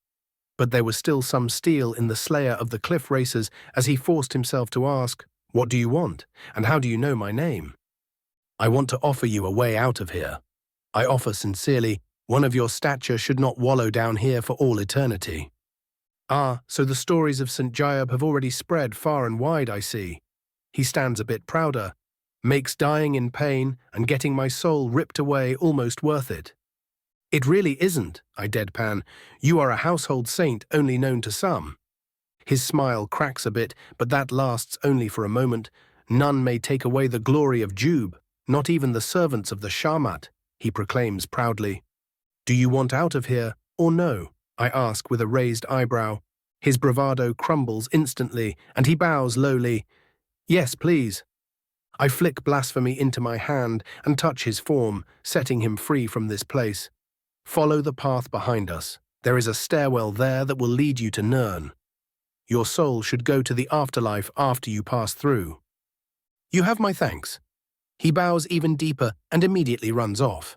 But there was still some steel in the slayer of the cliff racers as he forced himself to ask, "What do you want, and how do you know my name?" "I want to offer you a way out of here. I offer sincerely, one of your stature should not wallow down here for all eternity." "Ah, so the stories of St. Giab have already spread far and wide, I see." He stands a bit prouder. "Makes dying in pain and getting my soul ripped away almost worth it." "It really isn't," I deadpan. "You are a household saint only known to some." His smile cracks a bit, but that lasts only for a moment. "None may take away the glory of Jube, not even the servants of the Shamat," he proclaims proudly. "Do you want out of here, or no?" I ask with a raised eyebrow. His bravado crumbles instantly, and he bows lowly. "Yes, please." I flick blasphemy into my hand and touch his form, setting him free from this place. "Follow the path behind us. There is a stairwell there that will lead you to Nirn. Your soul should go to the afterlife after you pass through." "You have my thanks." He bows even deeper and immediately runs off.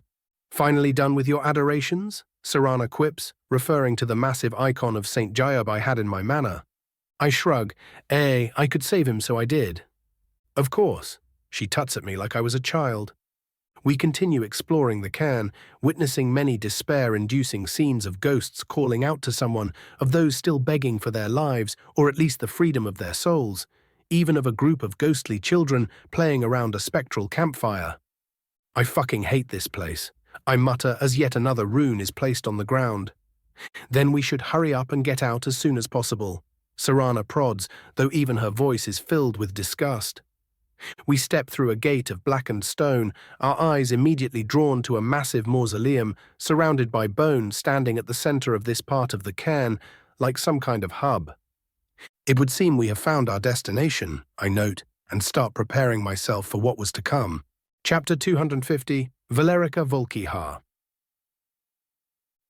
"Finally done with your adorations?" Serana quips, referring to the massive icon of St. Jayob I had in my manor. I shrug. I could save him, so I did. Of course. She tuts at me like I was a child. We continue exploring the cairn, witnessing many despair-inducing scenes of ghosts calling out to someone, of those still begging for their lives, or at least the freedom of their souls, even of a group of ghostly children playing around a spectral campfire. I fucking hate this place, I mutter as yet another rune is placed on the ground. Then we should hurry up and get out as soon as possible. Serana prods, though even her voice is filled with disgust. We step through a gate of blackened stone, our eyes immediately drawn to a massive mausoleum surrounded by bone standing at the center of this part of the cairn, like some kind of hub. It would seem we have found our destination, I note, and start preparing myself for what was to come. Chapter 250, Valerica Volkihar.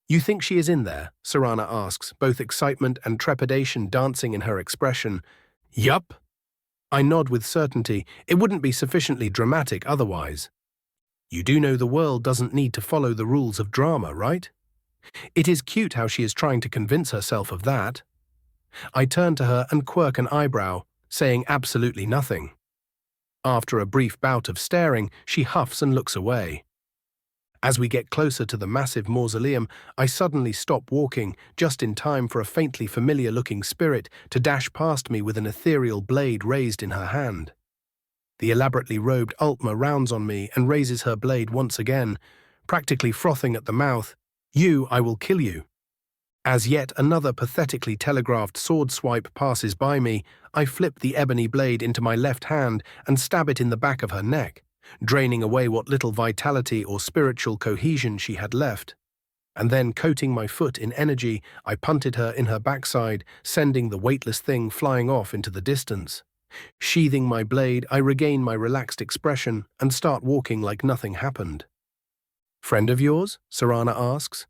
You think she is in there? Serana asks, both excitement and trepidation dancing in her expression. Yup. I nod with certainty. It wouldn't be sufficiently dramatic otherwise. You do know the world doesn't need to follow the rules of drama, right? It is cute how she is trying to convince herself of that. I turn to her and quirk an eyebrow, saying absolutely nothing. After a brief bout of staring, she huffs and looks away. As we get closer to the massive mausoleum, I suddenly stop walking, just in time for a faintly familiar-looking spirit to dash past me with an ethereal blade raised in her hand. The elaborately robed Altma rounds on me and raises her blade once again, practically frothing at the mouth. I will kill you. As yet another pathetically telegraphed sword swipe passes by me, I flip the ebony blade into my left hand and stab it in the back of her neck, draining away what little vitality or spiritual cohesion she had left. And then, coating my foot in energy, I punted her in her backside, sending the weightless thing flying off into the distance. Sheathing my blade, I regain my relaxed expression and start walking like nothing happened. Friend of yours? Serana asks.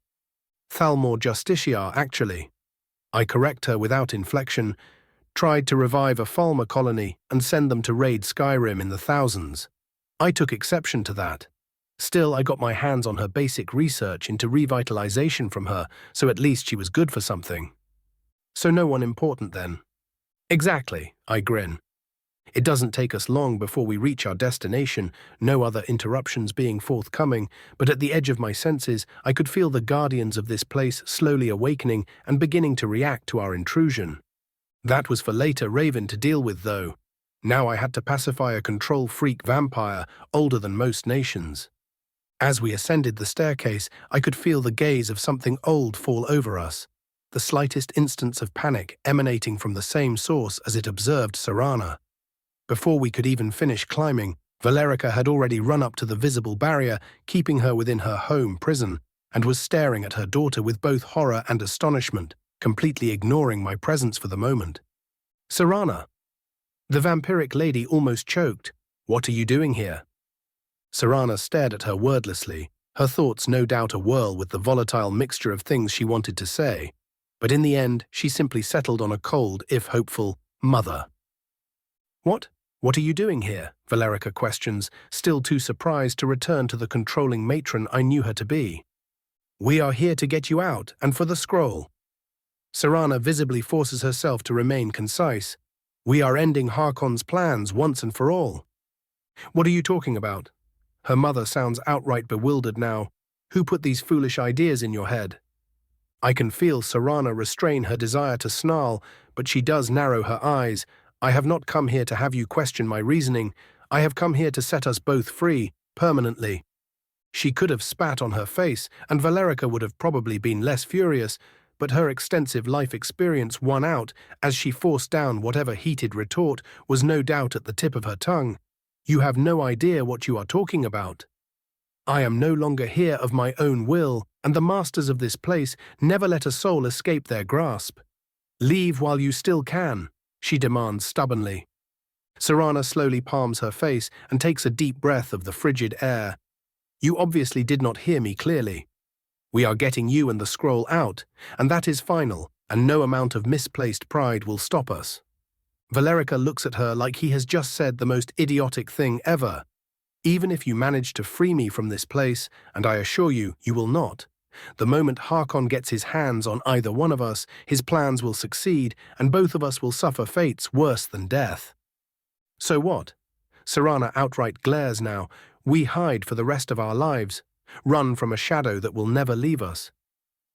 Thalmor Justiciar, actually. I correct her without inflection, tried to revive a Falmer colony and send them to raid Skyrim in the thousands. I took exception to that. Still, I got my hands on her basic research into revitalization from her, so at least she was good for something. So no one important then. Exactly, I grin. It doesn't take us long before we reach our destination, no other interruptions being forthcoming, but at the edge of my senses, I could feel the guardians of this place slowly awakening and beginning to react to our intrusion. That was for later Raven to deal with, though. Now I had to pacify a control-freak vampire older than most nations. As we ascended the staircase, I could feel the gaze of something old fall over us, the slightest instance of panic emanating from the same source as it observed Serana. Before we could even finish climbing, Valerica had already run up to the visible barrier, keeping her within her home prison, and was staring at her daughter with both horror and astonishment, completely ignoring my presence for the moment. Serana! The vampiric lady almost choked. What are you doing here? Serana stared at her wordlessly, her thoughts no doubt awhirl with the volatile mixture of things she wanted to say, but in the end she simply settled on a cold, if hopeful, mother. What are you doing here? Valerica questions, still too surprised to return to the controlling matron I knew her to be. We are here to get you out, and for the scroll. Serana visibly forces herself to remain concise. We are ending Harkon's plans once and for all. What are you talking about? Her mother sounds outright bewildered now. Who put these foolish ideas in your head? I can feel Serana restrain her desire to snarl, but she does narrow her eyes. I have not come here to have you question my reasoning. I have come here to set us both free, permanently. She could have spat on her face, and Valerica would have probably been less furious, but her extensive life experience won out as she forced down whatever heated retort was no doubt at the tip of her tongue. You have no idea what you are talking about. I am no longer here of my own will, and the masters of this place never let a soul escape their grasp. Leave while you still can, she demands stubbornly. Serana slowly palms her face and takes a deep breath of the frigid air. You obviously did not hear me clearly. We are getting you and the scroll out, and that is final, and no amount of misplaced pride will stop us. Valerica looks at her like he has just said the most idiotic thing ever. Even if you manage to free me from this place, and I assure you, you will not, The moment Harkon gets his hands on either one of us, his plans will succeed, and both of us will suffer fates worse than death. So what? Serana outright glares now. We hide for the rest of our lives, run from a shadow that will never leave us,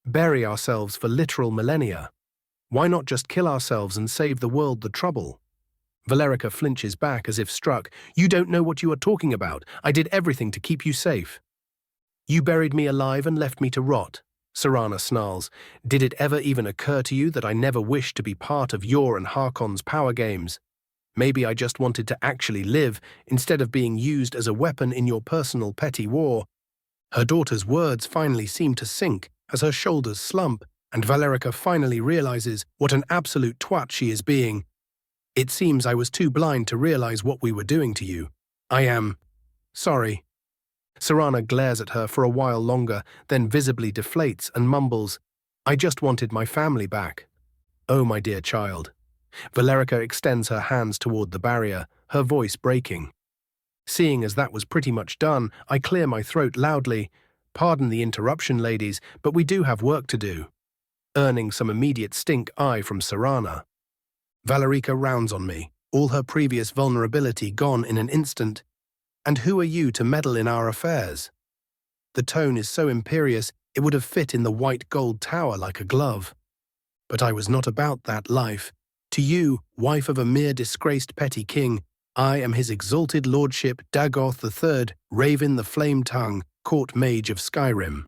bury ourselves for literal millennia. Why not just kill ourselves and save the world the trouble? Valerica flinches back as if struck. You don't know what you are talking about. I did everything to keep you safe. You buried me alive and left me to rot, Serana snarls. Did it ever even occur to you that I never wished to be part of your and Harkon's power games? Maybe I just wanted to actually live instead of being used as a weapon in your personal petty war. Her daughter's words finally seem to sink as her shoulders slump, and Valerica finally realizes what an absolute twat she is being. It seems I was too blind to realize what we were doing to you. I am sorry. Serana glares at her for a while longer, then visibly deflates and mumbles, I just wanted my family back. Oh, my dear child. Valerica extends her hands toward the barrier, her voice breaking. Seeing as that was pretty much done, I clear my throat loudly. Pardon the interruption, ladies, but we do have work to do. Earning some immediate stink eye from Serana. Valerica rounds on me, all her previous vulnerability gone in an instant. And who are you to meddle in our affairs? The tone is so imperious it would have fit in the white gold tower like a glove. But I was not about that life. To you, wife of a mere disgraced petty king, I am his exalted lordship Dagoth III, Raven the Flame-Tongue, court mage of Skyrim.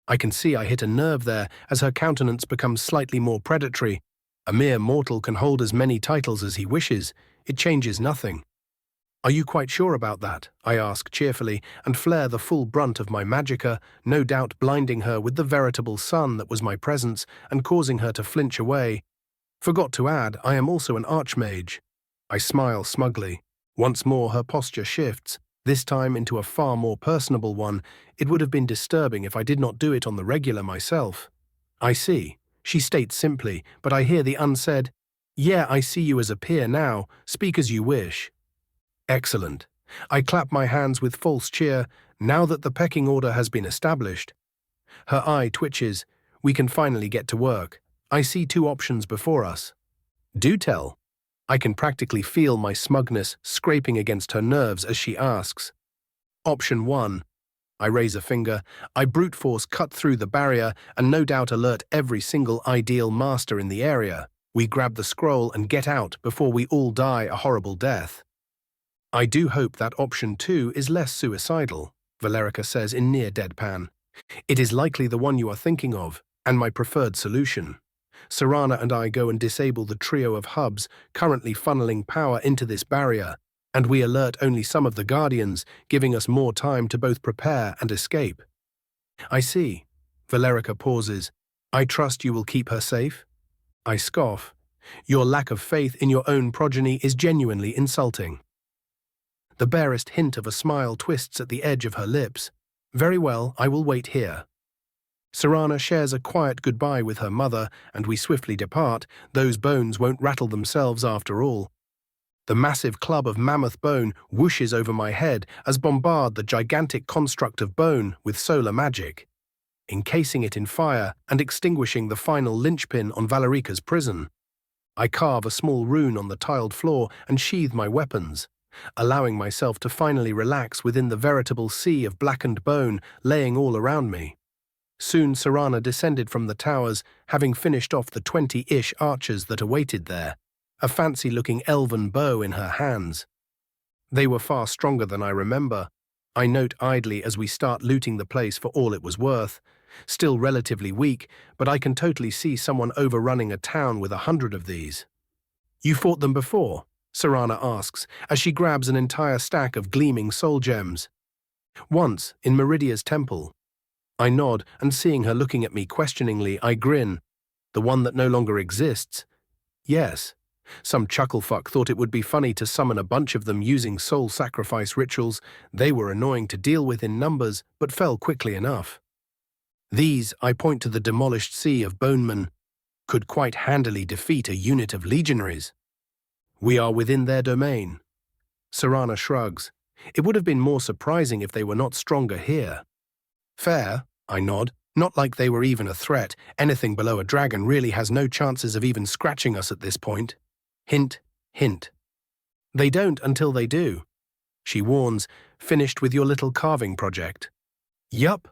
I can see I hit a nerve there as her countenance becomes slightly more predatory. A mere mortal can hold as many titles as he wishes. It changes nothing. Are you quite sure about that? I ask cheerfully, and flare the full brunt of my magicka, no doubt blinding her with the veritable sun that was my presence and causing her to flinch away. Forgot to add, I am also an archmage. I smile smugly. Once more her posture shifts, this time into a far more personable one. It would have been disturbing if I did not do it on the regular myself. I see, she states simply, but I hear the unsaid, yeah, I see you as a peer now, speak as you wish. Excellent. I clap my hands with false cheer, now that the pecking order has been established. Her eye twitches. We can finally get to work. I see two options before us. Do tell. I can practically feel my smugness scraping against her nerves as she asks. Option 1. I raise a finger. I brute force cut through the barrier and no doubt alert every single ideal master in the area. We grab the scroll and get out before we all die a horrible death. I do hope that option 2 is less suicidal, Valerica says in near deadpan. It is likely the one you are thinking of, and my preferred solution. Serana and I go and disable the trio of hubs currently funneling power into this barrier, and we alert only some of the Guardians, giving us more time to both prepare and escape. I see. Valerica pauses. I trust you will keep her safe? I scoff. Your lack of faith in your own progeny is genuinely insulting. The barest hint of a smile twists at the edge of her lips. Very well, I will wait here. Serana shares a quiet goodbye with her mother, and we swiftly depart. Those bones won't rattle themselves after all. The massive club of mammoth bone whooshes over my head as bombard the gigantic construct of bone with solar magic, encasing it in fire and extinguishing the final linchpin on Valerica's prison. I carve a small rune on the tiled floor and sheathe my weapons, allowing myself to finally relax within the veritable sea of blackened bone laying all around me. Soon Serana descended from the towers, having finished off the 20-ish archers that awaited there, a fancy-looking elven bow in her hands. They were far stronger than I remember. I note idly as we start looting the place for all it was worth. Still relatively weak, but I can totally see someone overrunning a town with 100 of these. You fought them before? Serana asks, as she grabs an entire stack of gleaming soul gems. Once, in Meridia's temple. I nod, and seeing her looking at me questioningly, I grin. The one that no longer exists? Yes. Some chucklefuck thought it would be funny to summon a bunch of them using soul sacrifice rituals. They were annoying to deal with in numbers, but fell quickly enough. These, I point to the demolished sea of bonemen, could quite handily defeat a unit of legionaries. We are within their domain. Serana shrugs. It would have been more surprising if they were not stronger here. Fair, I nod, Not like they were even a threat. Anything below a dragon really has no chances of even scratching us at this point. Hint, hint. They don't until they do. She warns, finished with your little carving project. Yup.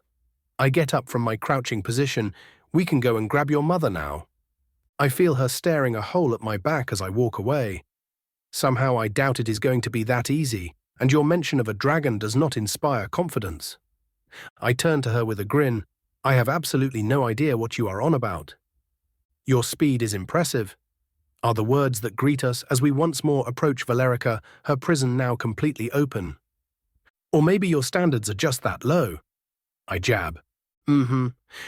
I get up from my crouching position. We can go and grab your mother now. I feel her staring a hole at my back as I walk away. Somehow I doubt it is going to be that easy, and your mention of a dragon does not inspire confidence. I turn to her with a grin. I have absolutely no idea what you are on about. Your speed is impressive, are the words that greet us as we once more approach Valerica, her prison now completely open. Or maybe your standards are just that low. I jab.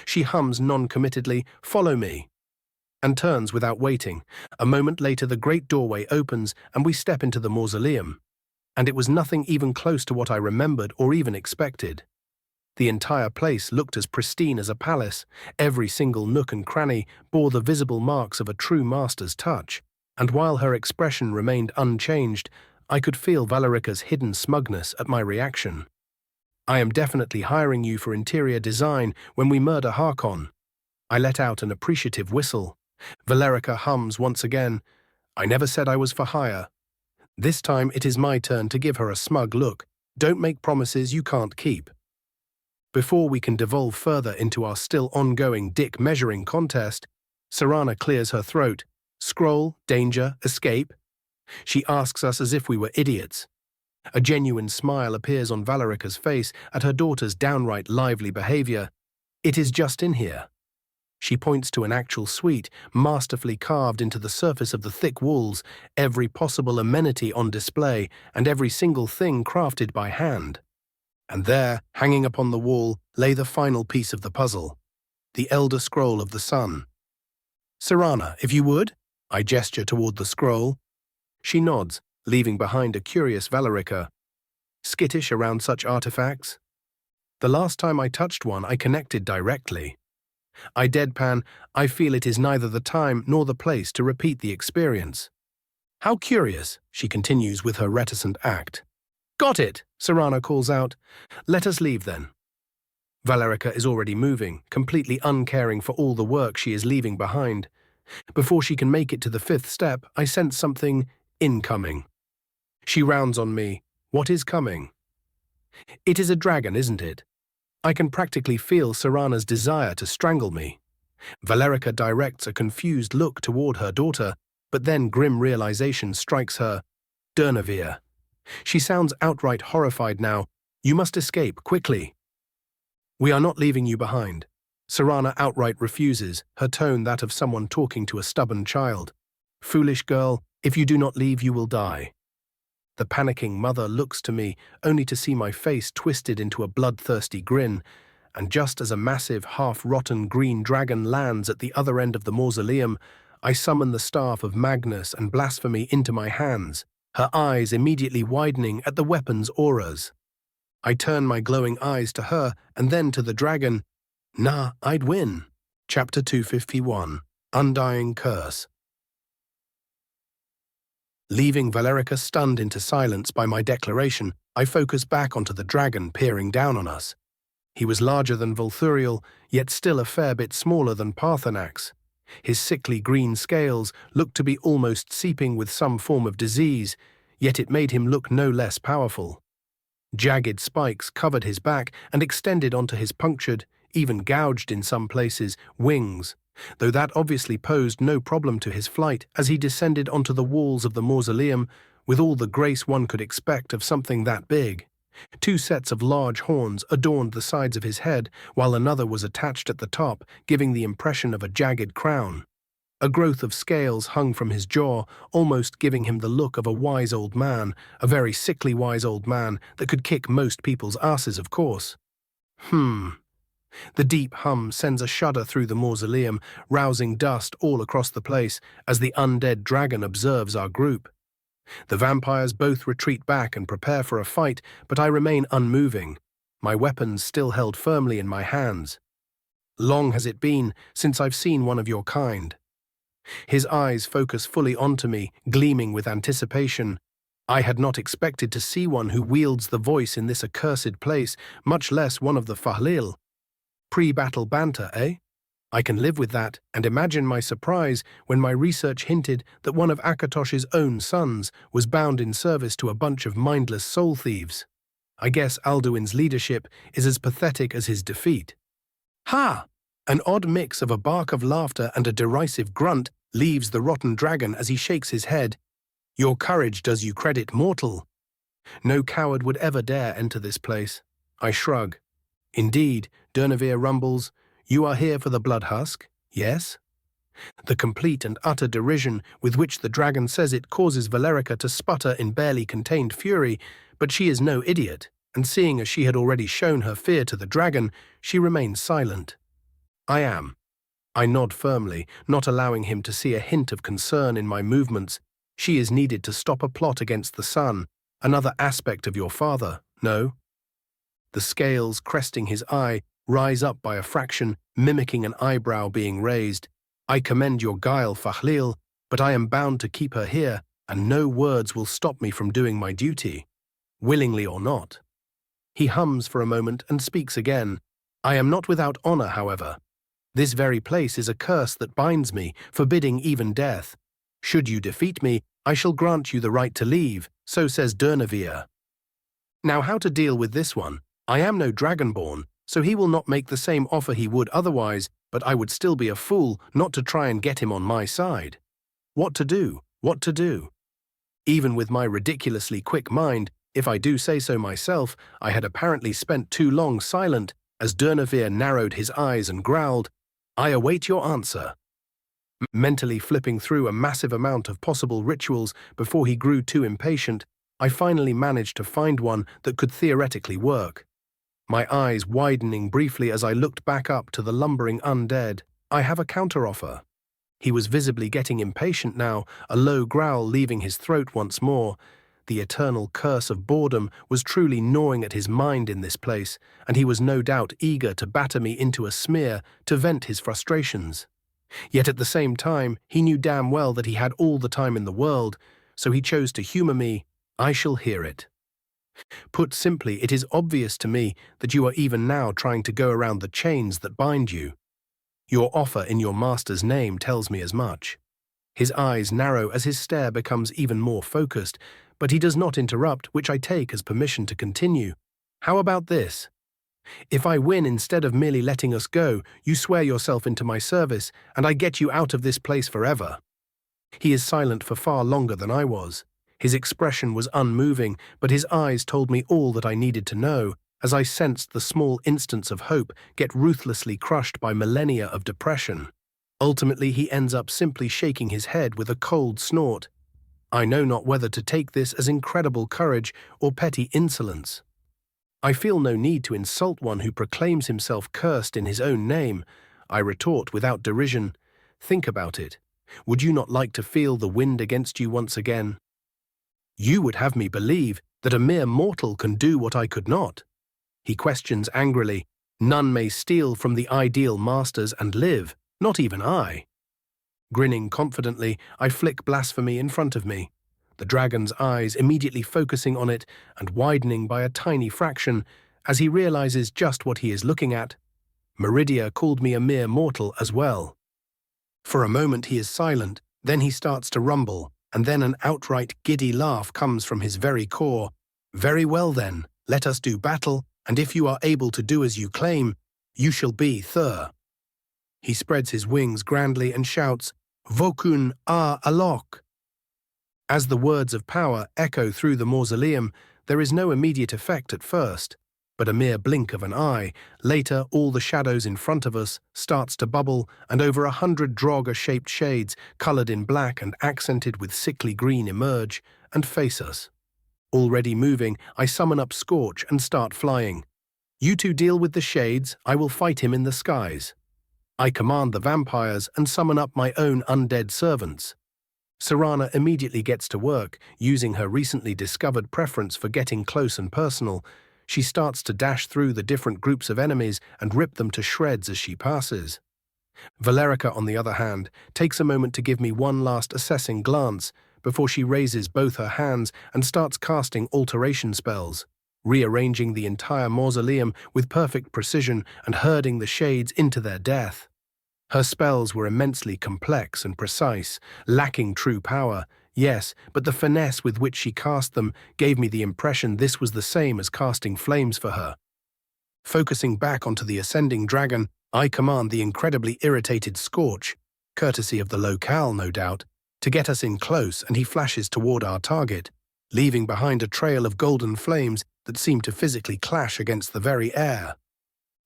She hums non-committedly, follow me, and turns without waiting. A moment later the great doorway opens and we step into the mausoleum. And it was nothing even close to what I remembered or even expected. The entire place looked as pristine as a palace. Every single nook and cranny bore the visible marks of a true master's touch, and while her expression remained unchanged, I could feel Valerica's hidden smugness at my reaction. I am definitely hiring you for interior design when we murder Harkon. I let out an appreciative whistle. Valerica hums once again. I never said I was for hire. This time it is my turn to give her a smug look. Don't make promises you can't keep. Before we can devolve further into our still ongoing dick measuring contest, Serana clears her throat. Scroll, danger, escape. She asks us as if we were idiots. A genuine smile appears on Valerica's face at her daughter's downright lively behavior. It is just in here. She points to an actual suite, masterfully carved into the surface of the thick walls, every possible amenity on display, and every single thing crafted by hand. And there, hanging upon the wall, lay the final piece of the puzzle, the Elder Scroll of the Sun. Serana, if you would, I gesture toward the scroll. She nods, leaving behind a curious Valerica. Skittish around such artifacts? The last time I touched one, I connected directly. I deadpan, I feel it is neither the time nor the place to repeat the experience. How curious, she continues with her reticent act. Got it, Serana calls out. Let us leave then. Valerica is already moving, completely uncaring for all the work she is leaving behind. Before she can make it to the fifth step, I sense something incoming. She rounds on me. What is coming? It is a dragon, isn't it? I can practically feel Serana's desire to strangle me. Valerica directs a confused look toward her daughter, but then grim realization strikes her. Durnavir. She sounds outright horrified now. You must escape, quickly. We are not leaving you behind. Serana outright refuses, her tone that of someone talking to a stubborn child. Foolish girl, if you do not leave, you will die. The panicking mother looks to me, only to see my face twisted into a bloodthirsty grin, and just as a massive, half-rotten green dragon lands at the other end of the mausoleum, I summon the staff of Magnus and blasphemy into my hands, her eyes immediately widening at the weapon's auras. I turn my glowing eyes to her and then to the dragon. Nah, I'd win. Chapter 251. Undying Curse. Leaving Valerica stunned into silence by my declaration, I focus back onto the dragon peering down on us. He was larger than Volthuriel, yet still a fair bit smaller than Parthenax. His sickly green scales looked to be almost seeping with some form of disease, yet it made him look no less powerful. Jagged spikes covered his back and extended onto his punctured, even gouged in some places, wings, though that obviously posed no problem to his flight as he descended onto the walls of the mausoleum with all the grace one could expect of something that big. 2 sets of large horns adorned the sides of his head, while another was attached at the top, giving the impression of a jagged crown. A growth of scales hung from his jaw, almost giving him the look of a wise old man, a very sickly wise old man that could kick most people's asses, of course. The deep hum sends a shudder through the mausoleum, rousing dust all across the place as the undead dragon observes our group. The vampires both retreat back and prepare for a fight, but I remain unmoving, my weapons still held firmly in my hands. Long has it been since I've seen one of your kind. His eyes focus fully onto me, gleaming with anticipation. I had not expected to see one who wields the voice in this accursed place, much less one of the Fahlil. Pre-battle banter, eh? I can live with that, and imagine my surprise when my research hinted that one of Akatosh's own sons was bound in service to a bunch of mindless soul thieves. I guess Alduin's leadership is as pathetic as his defeat. Ha! An odd mix of a bark of laughter and a derisive grunt leaves the rotten dragon as he shakes his head. Your courage does you credit, mortal. No coward would ever dare enter this place. I shrug. Indeed, Durnavir rumbles, you are here for the blood husk, yes? The complete and utter derision with which the dragon says it causes Valerica to sputter in barely contained fury, but she is no idiot, and seeing as she had already shown her fear to the dragon, she remains silent. I am. I nod firmly, not allowing him to see a hint of concern in my movements. She is needed to stop a plot against the sun, another aspect of your father, no? The scales cresting his eye rise up by a fraction, mimicking an eyebrow being raised. I commend your guile, Fahlil, but I am bound to keep her here, and no words will stop me from doing my duty, willingly or not. He hums for a moment and speaks again. I am not without honor, however. This very place is a curse that binds me, forbidding even death. Should you defeat me, I shall grant you the right to leave, so says Durnavir. Now how to deal with this one? I am no dragonborn, so he will not make the same offer he would otherwise, but I would still be a fool not to try and get him on my side. What to do? What to do? Even with my ridiculously quick mind, if I do say so myself, I had apparently spent too long silent, as Durnavir narrowed his eyes and growled, I await your answer. Mentally flipping through a massive amount of possible rituals before he grew too impatient, I finally managed to find one that could theoretically work. My eyes widening briefly as I looked back up to the lumbering undead. I have a counteroffer. He was visibly getting impatient now, a low growl leaving his throat once more. The eternal curse of boredom was truly gnawing at his mind in this place, and he was no doubt eager to batter me into a smear to vent his frustrations. Yet at the same time, he knew damn well that he had all the time in the world, so he chose to humor me. I shall hear it. Put simply, it is obvious to me that you are even now trying to go around the chains that bind you. Your offer in your master's name tells me as much. His eyes narrow as his stare becomes even more focused, but he does not interrupt, which I take as permission to continue. How about this? If I win instead of merely letting us go, you swear yourself into my service, and I get you out of this place forever. He is silent for far longer than I was. His expression was unmoving, but his eyes told me all that I needed to know, as I sensed the small instance of hope get ruthlessly crushed by millennia of depression. Ultimately, he ends up simply shaking his head with a cold snort. I know not whether to take this as incredible courage or petty insolence. I feel no need to insult one who proclaims himself cursed in his own name. I retort without derision. Think about it. Would you not like to feel the wind against you once again? You would have me believe that a mere mortal can do what I could not. He questions angrily. None may steal from the ideal masters and live, not even I. Grinning confidently, I flick blasphemy in front of me, the dragon's eyes immediately focusing on it and widening by a tiny fraction as he realizes just what he is looking at. Meridia called me a mere mortal as well. For a moment he is silent, then he starts to rumble, and then an outright giddy laugh comes from his very core. Very well then, let us do battle, and if you are able to do as you claim, you shall be Thur. He spreads his wings grandly and shouts, Vokun a alok. As the words of power echo through the mausoleum, there is no immediate effect at first, but a mere blink of an eye. Later, all the shadows in front of us starts to bubble, and over 100 Draugr-shaped shades, colored in black and accented with sickly green, emerge and face us. Already moving, I summon up Scorch and start flying. You two deal with the shades, I will fight him in the skies. I command the vampires and summon up my own undead servants. Serana immediately gets to work, using her recently discovered preference for getting close and personal. She starts to dash through the different groups of enemies and rip them to shreds as she passes. Valerica, on the other hand, takes a moment to give me one last assessing glance before she raises both her hands and starts casting alteration spells. rearranging the entire mausoleum with perfect precision and herding the shades into their death. Her spells were immensely complex and precise, lacking true power, yes, but the finesse with which she cast them gave me the impression this was the same as casting flames for her. Focusing back onto the ascending dragon, I command the incredibly irritated Scorch, courtesy of the locale no doubt, to get us in close, and he flashes toward our target, leaving behind a trail of golden flames that seem to physically clash against the very air.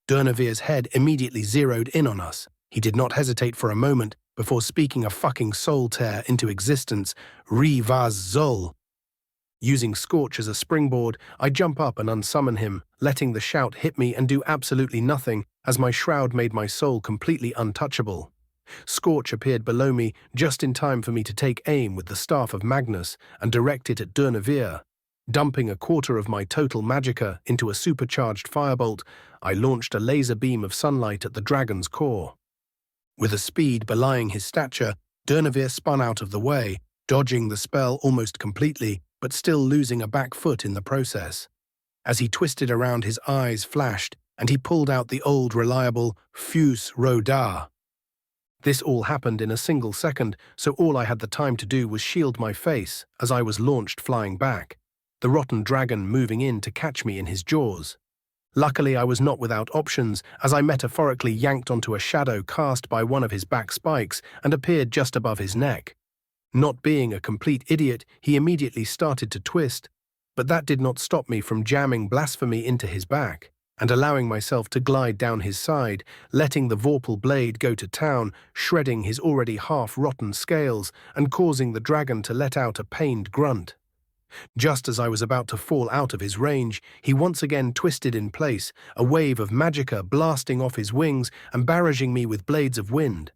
Durnavir's head immediately zeroed in on us. He did not hesitate for a moment before speaking a fucking soul tear into existence, Ri Vaz Zol. Using Scorch as a springboard, I jump up and unsummon him, letting the shout hit me and do absolutely nothing, as my shroud made my soul completely untouchable. Scorch appeared below me just in time for me to take aim with the Staff of Magnus and direct it at Durnavir. Dumping a quarter of my total magicka into a supercharged firebolt, I launched a laser beam of sunlight at the dragon's core. With a speed belying his stature, Durnavir spun out of the way, dodging the spell almost completely, but still losing a back foot in the process. As he twisted around, his eyes flashed, and he pulled out the old reliable Fus Rodar. This all happened in a single second, so all I had the time to do was shield my face as I was launched flying back, the rotten dragon moving in to catch me in his jaws. Luckily, I was not without options, as I metaphorically yanked onto a shadow cast by one of his back spikes and appeared just above his neck. Not being a complete idiot, he immediately started to twist, but that did not stop me from jamming blasphemy into his back and allowing myself to glide down his side, letting the Vorpal blade go to town, shredding his already half-rotten scales and causing the dragon to let out a pained grunt. Just as I was about to fall out of his range, he once again twisted in place, a wave of magicka blasting off his wings and barraging me with blades of wind.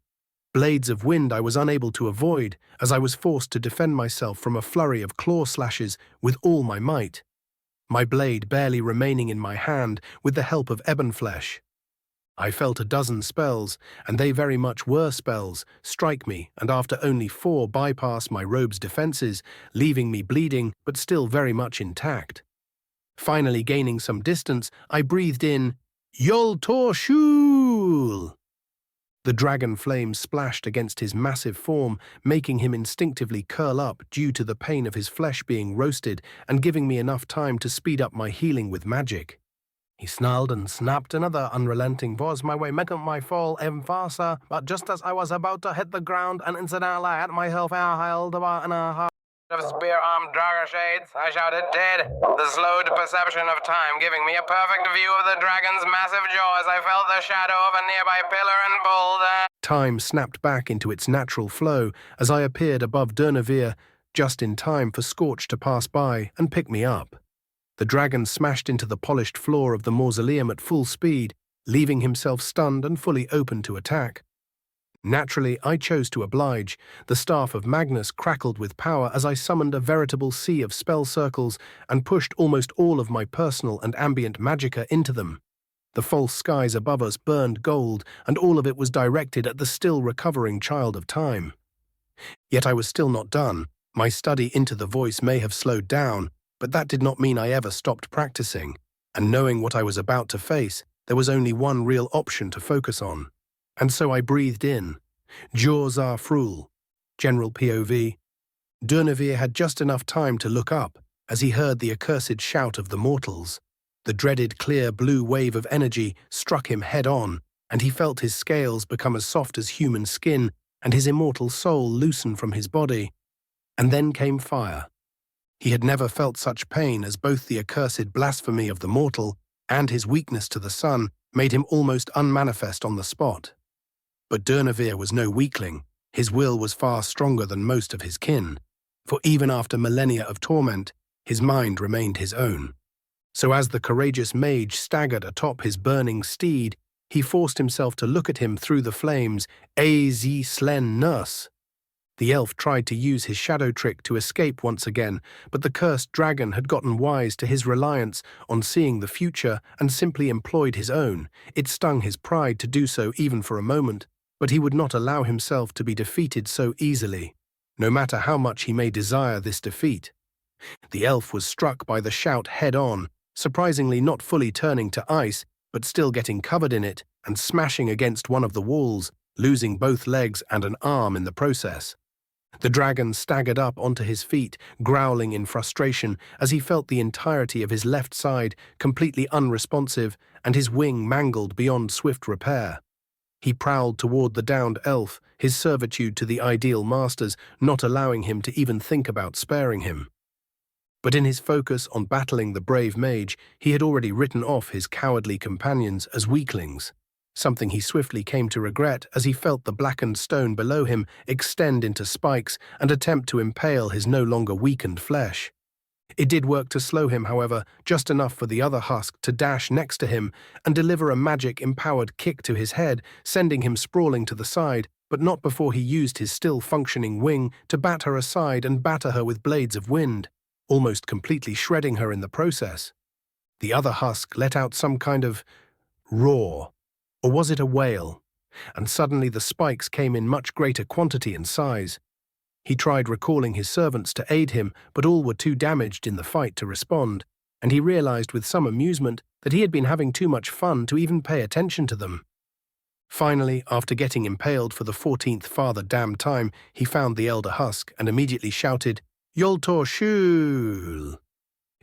Blades of wind I was unable to avoid, as I was forced to defend myself from a flurry of claw slashes with all my might, my blade barely remaining in my hand with the help of Ebonflesh. I felt a dozen spells, and they very much were spells, strike me, and after only 4 bypass my robe's defenses, leaving me bleeding but still very much intact. Finally gaining some distance, I breathed in, Yol Torshul! The dragon flame splashed against his massive form, making him instinctively curl up due to the pain of his flesh being roasted and giving me enough time to speed up my healing with magic. He snarled and snapped another unrelenting voice my way, making my fall even faster, but just as I was about to hit the ground and incidentally at my health held about in a heart of spear-armed dragon shades, I shouted, dead, the slowed perception of time giving me a perfect view of the dragon's massive jaw as I felt the shadow of a nearby pillar and boulder. Time snapped back into its natural flow as I appeared above Durnavir, just in time for Scorch to pass by and pick me up. The dragon smashed into the polished floor of the mausoleum at full speed, leaving himself stunned and fully open to attack. Naturally, I chose to oblige. The Staff of Magnus crackled with power as I summoned a veritable sea of spell circles and pushed almost all of my personal and ambient magicka into them. The false skies above us burned gold, and all of it was directed at the still recovering Child of Time. Yet I was still not done. My study into the voice may have slowed down, but that did not mean I ever stopped practicing, and knowing what I was about to face, there was only one real option to focus on. And so I breathed in. Jorzar Frul, General POV. Durnavir had just enough time to look up as he heard the accursed shout of the mortals. The dreaded clear blue wave of energy struck him head-on, and he felt his scales become as soft as human skin and his immortal soul loosen from his body. And then came fire. He had never felt such pain as both the accursed blasphemy of the mortal and his weakness to the sun made him almost unmanifest on the spot. But Durnavir was no weakling. His will was far stronger than most of his kin, for even after millennia of torment, his mind remained his own. So as the courageous mage staggered atop his burning steed, he forced himself to look at him through the flames, Az Slen Nurse. The elf tried to use his shadow trick to escape once again, but the cursed dragon had gotten wise to his reliance on seeing the future and simply employed his own. It stung his pride to do so even for a moment, but he would not allow himself to be defeated so easily, no matter how much he may desire this defeat. The elf was struck by the shout head-on, surprisingly not fully turning to ice, but still getting covered in it and smashing against one of the walls, losing both legs and an arm in the process. The dragon staggered up onto his feet, growling in frustration as he felt the entirety of his left side completely unresponsive and his wing mangled beyond swift repair. He prowled toward the downed elf, his servitude to the ideal masters not allowing him to even think about sparing him. But in his focus on battling the brave mage, he had already written off his cowardly companions as weaklings, something he swiftly came to regret as he felt the blackened stone below him extend into spikes and attempt to impale his no longer weakened flesh. It did work to slow him, however, just enough for the other husk to dash next to him and deliver a magic-empowered kick to his head, sending him sprawling to the side, but not before he used his still-functioning wing to bat her aside and batter her with blades of wind, almost completely shredding her in the process. The other husk let out some kind of roar. Or was it a wail? And suddenly the spikes came in much greater quantity and size. He tried recalling his servants to aid him, but all were too damaged in the fight to respond, and he realized with some amusement that he had been having too much fun to even pay attention to them. Finally, after getting impaled for the 14th farther damn time, he found the elder husk and immediately shouted, "Yoltor Shul!"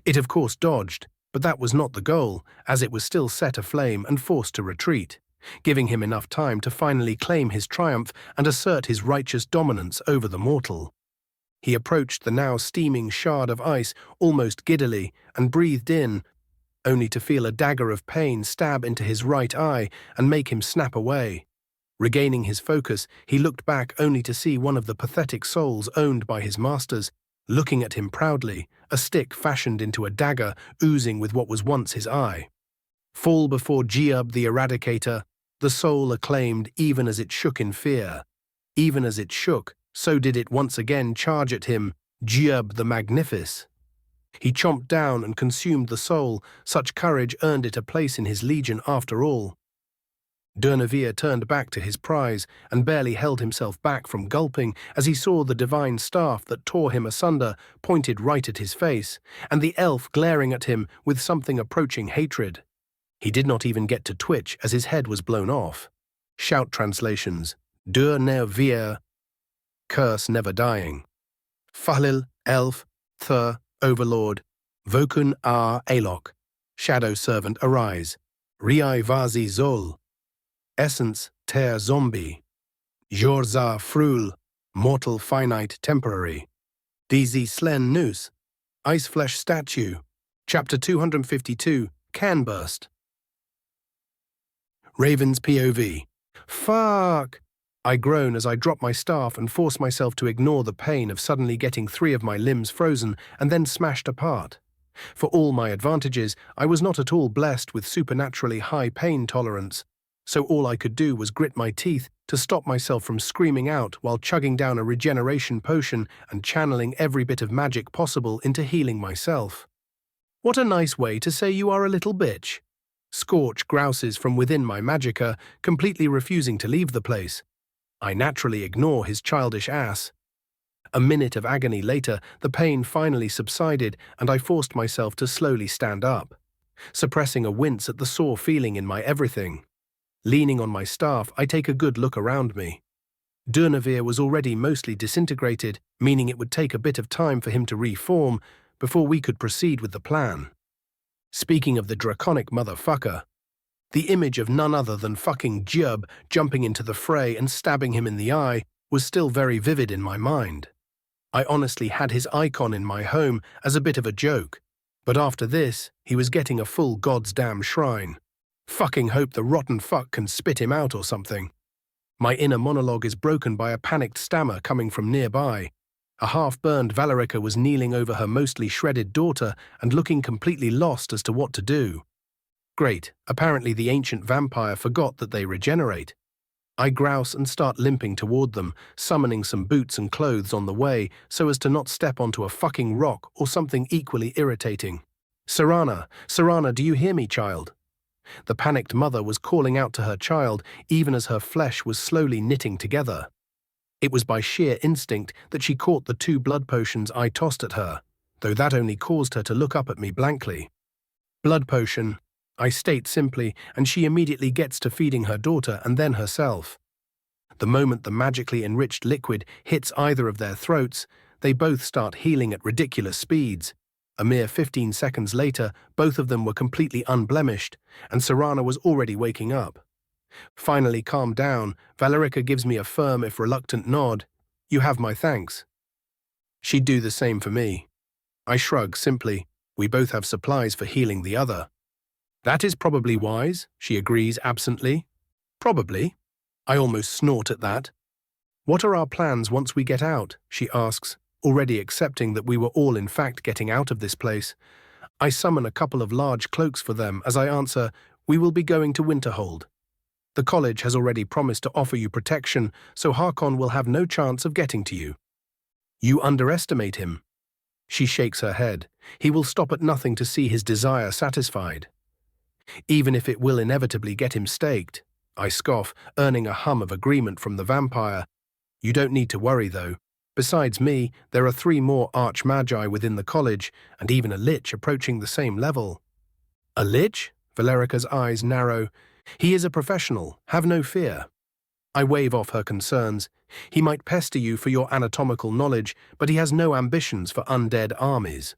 It of course dodged, but that was not the goal, as it was still set aflame and forced to retreat, giving him enough time to finally claim his triumph and assert his righteous dominance over the mortal. He approached the now steaming shard of ice almost giddily and breathed in, only to feel a dagger of pain stab into his right eye and make him snap away. Regaining his focus, he looked back only to see one of the pathetic souls owned by his masters, looking at him proudly, a stick fashioned into a dagger oozing with what was once his eye. Fall before Giub the Eradicator, the soul acclaimed even as it shook in fear. Even as it shook, so did it once again charge at him, Giub the Magnific. He chomped down and consumed the soul. Such courage earned it a place in his legion after all. Durnevere turned back to his prize and barely held himself back from gulping as he saw the divine staff that tore him asunder pointed right at his face, and the elf glaring at him with something approaching hatred. He did not even get to twitch as his head was blown off. Shout translations: Durnevere, curse never dying. Falil, elf, Thur, overlord. Vokun ar Alok, shadow servant arise. Riai Vazi Zol, essence ter zombie. Jorzar frul, mortal finite temporary. DZ slen nous, ice flesh statue. Chapter 252, Can burst. Raven's POV. Fuck! I groan as I drop my staff and force myself to ignore the pain of suddenly getting 3 of my limbs frozen and then smashed apart. For all my advantages, I was not at all blessed with supernaturally high pain tolerance, so all I could do was grit my teeth to stop myself from screaming out while chugging down a regeneration potion and channeling every bit of magic possible into healing myself. What a nice way to say you are a little bitch. Scorch grouses from within my magicka, completely refusing to leave the place. I naturally ignore his childish ass. A minute of agony later, the pain finally subsided and I forced myself to slowly stand up, suppressing a wince at the sore feeling in my everything. Leaning on my staff, I take a good look around me. Durnevere was already mostly disintegrated, meaning it would take a bit of time for him to reform before we could proceed with the plan. Speaking of the draconic motherfucker, the image of none other than fucking Giub jumping into the fray and stabbing him in the eye was still very vivid in my mind. I honestly had his icon in my home as a bit of a joke, but after this, he was getting a full god's damn shrine. Fucking hope the rotten fuck can spit him out or something. My inner monologue is broken by a panicked stammer coming from nearby. A half-burned Valerica was kneeling over her mostly shredded daughter and looking completely lost as to what to do. Great, apparently the ancient vampire forgot that they regenerate. I grouse and start limping toward them, summoning some boots and clothes on the way so as to not step onto a fucking rock or something equally irritating. Serana, Serana, do you hear me, child? The panicked mother was calling out to her child even as her flesh was slowly knitting together. It was by sheer instinct that she caught the 2 blood potions I tossed at her, though that only caused her to look up at me blankly. Blood potion, I state simply, and she immediately gets to feeding her daughter and then herself. The moment the magically enriched liquid hits either of their throats, they both start healing at ridiculous speeds. A mere 15 seconds later, both of them were completely unblemished, and Serana was already waking up. Finally calmed down, Valerica gives me a firm if reluctant nod. You have my thanks. She'd do the same for me. I shrug simply. We both have supplies for healing the other. That is probably wise, she agrees absently. Probably. I almost snort at that. What are our plans once we get out? She asks, already accepting that we were all in fact getting out of this place. I summon a couple of large cloaks for them as I answer, we will be going to Winterhold. The college has already promised to offer you protection, so Harkon will have no chance of getting to you. You underestimate him. She shakes her head. He will stop at nothing to see his desire satisfied. Even if it will inevitably get him staked. I scoff, earning a hum of agreement from the vampire. You don't need to worry, though. Besides me, there are 3 more arch-magi within the college, and even a lich approaching the same level. A lich? Valerica's eyes narrow. He is a professional, have no fear. I wave off her concerns. He might pester you for your anatomical knowledge, but he has no ambitions for undead armies.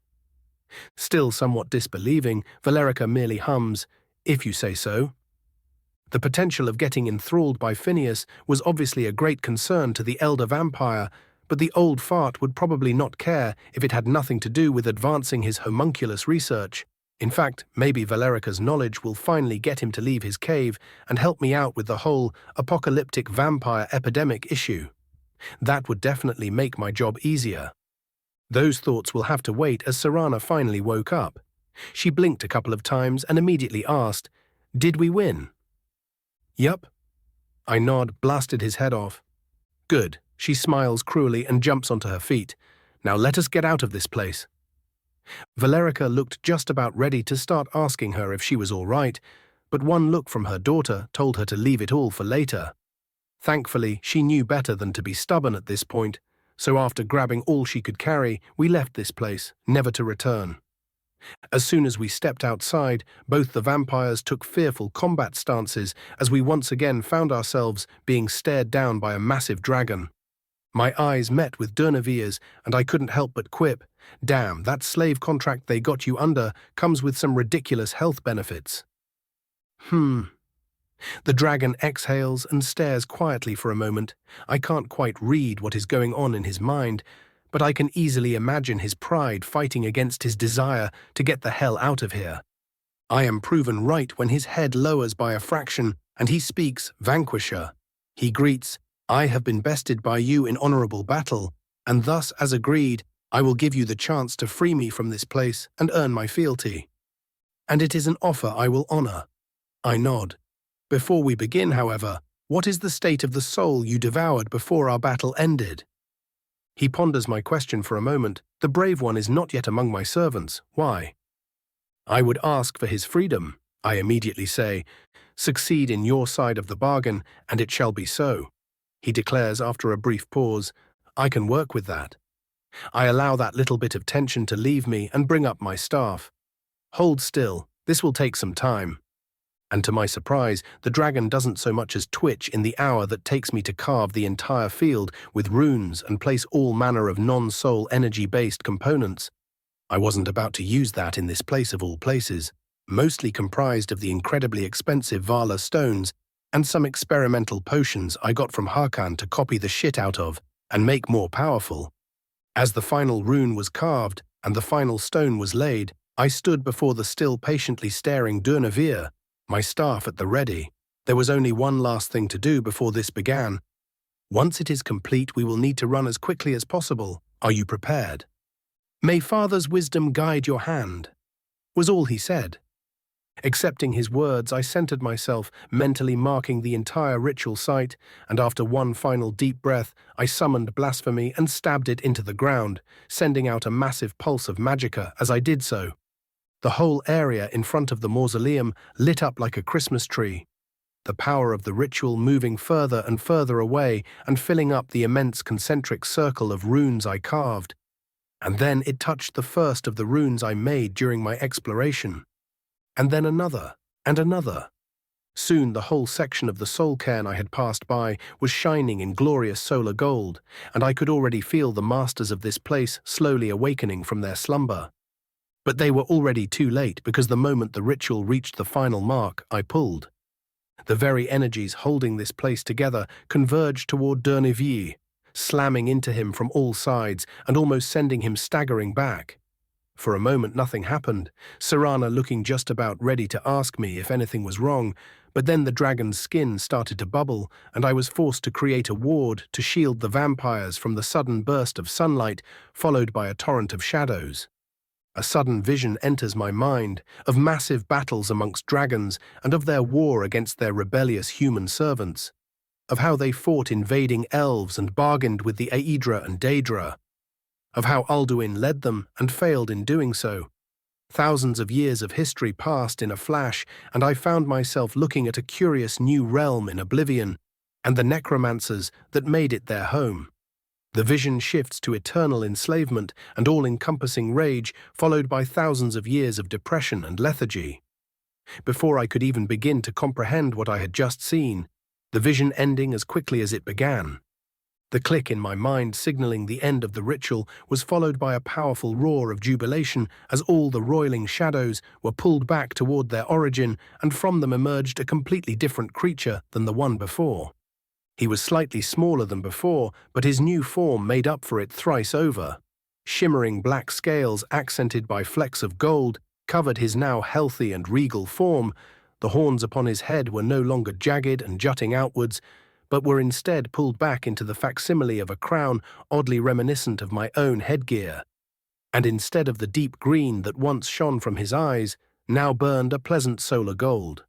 Still somewhat disbelieving, Valerica merely hums, if you say so. The potential of getting enthralled by Phineas was obviously a great concern to the elder vampire, but the old fart would probably not care if it had nothing to do with advancing his homunculus research. In fact, maybe Valerica's knowledge will finally get him to leave his cave and help me out with the whole apocalyptic vampire epidemic issue. That would definitely make my job easier. Those thoughts will have to wait as Serana finally woke up. She blinked a couple of times and immediately asked, "Did we win?" "Yup." I nod, blasted his head off. "Good." She smiles cruelly and jumps onto her feet. "Now let us get out of this place." Valerica looked just about ready to start asking her if she was all right, but one look from her daughter told her to leave it all for later. Thankfully, she knew better than to be stubborn at this point, so after grabbing all she could carry, we left this place, never to return. As soon as we stepped outside, both the vampires took fearful combat stances as we once again found ourselves being stared down by a massive dragon. My eyes met with Durnavir's, and I couldn't help but quip, "Damn, that slave contract they got you under comes with some ridiculous health benefits." The dragon exhales and stares quietly for a moment. I can't quite read what is going on in his mind, but I can easily imagine his pride fighting against his desire to get the hell out of here. I am proven right when his head lowers by a fraction, and he speaks Vanquisher. He greets, "I have been bested by you in honorable battle, and thus, as agreed, I will give you the chance to free me from this place and earn my fealty. And it is an offer I will honor." I nod. "Before we begin, however, what is the state of the soul you devoured before our battle ended?" He ponders my question for a moment. "The brave one is not yet among my servants. Why?" "I would ask for his freedom," I immediately say. "Succeed in your side of the bargain, and it shall be so." He declares after a brief pause, "I can work with that." I allow that little bit of tension to leave me and bring up my staff. "Hold still, this will take some time." And to my surprise, the dragon doesn't so much as twitch in the hour that takes me to carve the entire field with runes and place all manner of non-soul energy-based components. I wasn't about to use that in this place of all places, mostly comprised of the incredibly expensive Vala stones and some experimental potions I got from Harkon to copy the shit out of and make more powerful. As the final rune was carved and the final stone was laid, I stood before the still patiently staring Durnavir, my staff at the ready. There was only one last thing to do before this began. "Once it is complete, we will need to run as quickly as possible. Are you prepared?" "May Father's wisdom guide your hand," was all he said. Accepting his words, I centered myself, mentally marking the entire ritual site, and after one final deep breath, I summoned blasphemy and stabbed it into the ground, sending out a massive pulse of magicka as I did so. The whole area in front of the mausoleum lit up like a Christmas tree, the power of the ritual moving further and further away and filling up the immense concentric circle of runes I carved. And then it touched the first of the runes I made during my exploration. and then another, and another. Soon the whole section of the soul cairn I had passed by was shining in glorious solar gold, and I could already feel the masters of this place slowly awakening from their slumber. But they were already too late, because the moment the ritual reached the final mark, I pulled. The very energies holding this place together converged toward Dernivier, slamming into him from all sides and almost sending him staggering back. For a moment nothing happened, Serana looking just about ready to ask me if anything was wrong, but then the dragon's skin started to bubble, and I was forced to create a ward to shield the vampires from the sudden burst of sunlight, followed by a torrent of shadows. A sudden vision enters my mind of massive battles amongst dragons and of their war against their rebellious human servants, of how they fought invading elves and bargained with the Daedra and Daedra, of how Alduin led them and failed in doing so. Thousands of years of history passed in a flash, and I found myself looking at a curious new realm in Oblivion, and the necromancers that made it their home. The vision shifts to eternal enslavement and all-encompassing rage, followed by thousands of years of depression and lethargy. Before I could even begin to comprehend what I had just seen, the vision ending as quickly as it began. The click in my mind signaling the end of the ritual was followed by a powerful roar of jubilation as all the roiling shadows were pulled back toward their origin, and from them emerged a completely different creature than the one before. He was slightly smaller than before, but his new form made up for it thrice over. Shimmering black scales accented by flecks of gold covered his now healthy and regal form. The horns upon his head were no longer jagged and jutting outwards, but were instead pulled back into the facsimile of a crown oddly reminiscent of my own headgear. And instead of the deep green that once shone from his eyes, now burned a pleasant solar gold.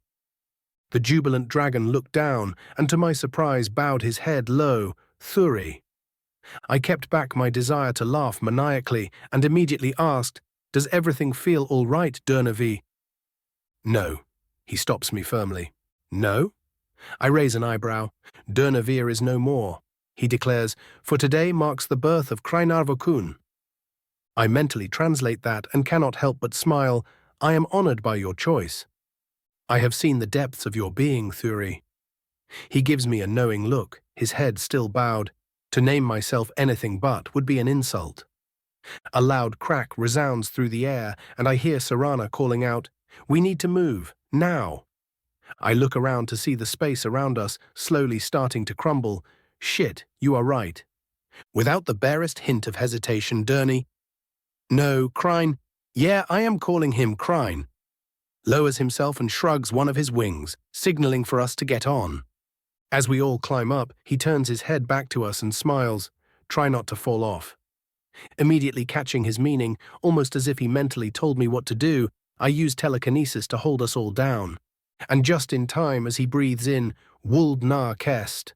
The jubilant dragon looked down, and to my surprise bowed his head low, Thuri. I kept back my desire to laugh maniacally, and immediately asked, "Does everything feel all right, Dernivier?" "No." He stops me firmly. "No?" I raise an eyebrow. "Dernivier is no more," he declares, "for today marks the birth of Kreinarvokun." I mentally translate that and cannot help but smile. "I am honored by your choice. I have seen the depths of your being, Thuri." He gives me a knowing look, his head still bowed. To name myself anything but would be an insult. A loud crack resounds through the air, and I hear Serana calling out, "We need to move, now." I look around to see the space around us slowly starting to crumble. "Shit, you are right." Without the barest hint of hesitation, "No, Crine. Yeah, I am calling him Crine," lowers himself and shrugs one of his wings, signaling for us to get on. As we all climb up, he turns his head back to us and smiles. "Try not to fall off." Immediately catching his meaning, almost as if he mentally told me what to do, I use telekinesis to hold us all down. And just in time as he breathes in, "Wuld na kest."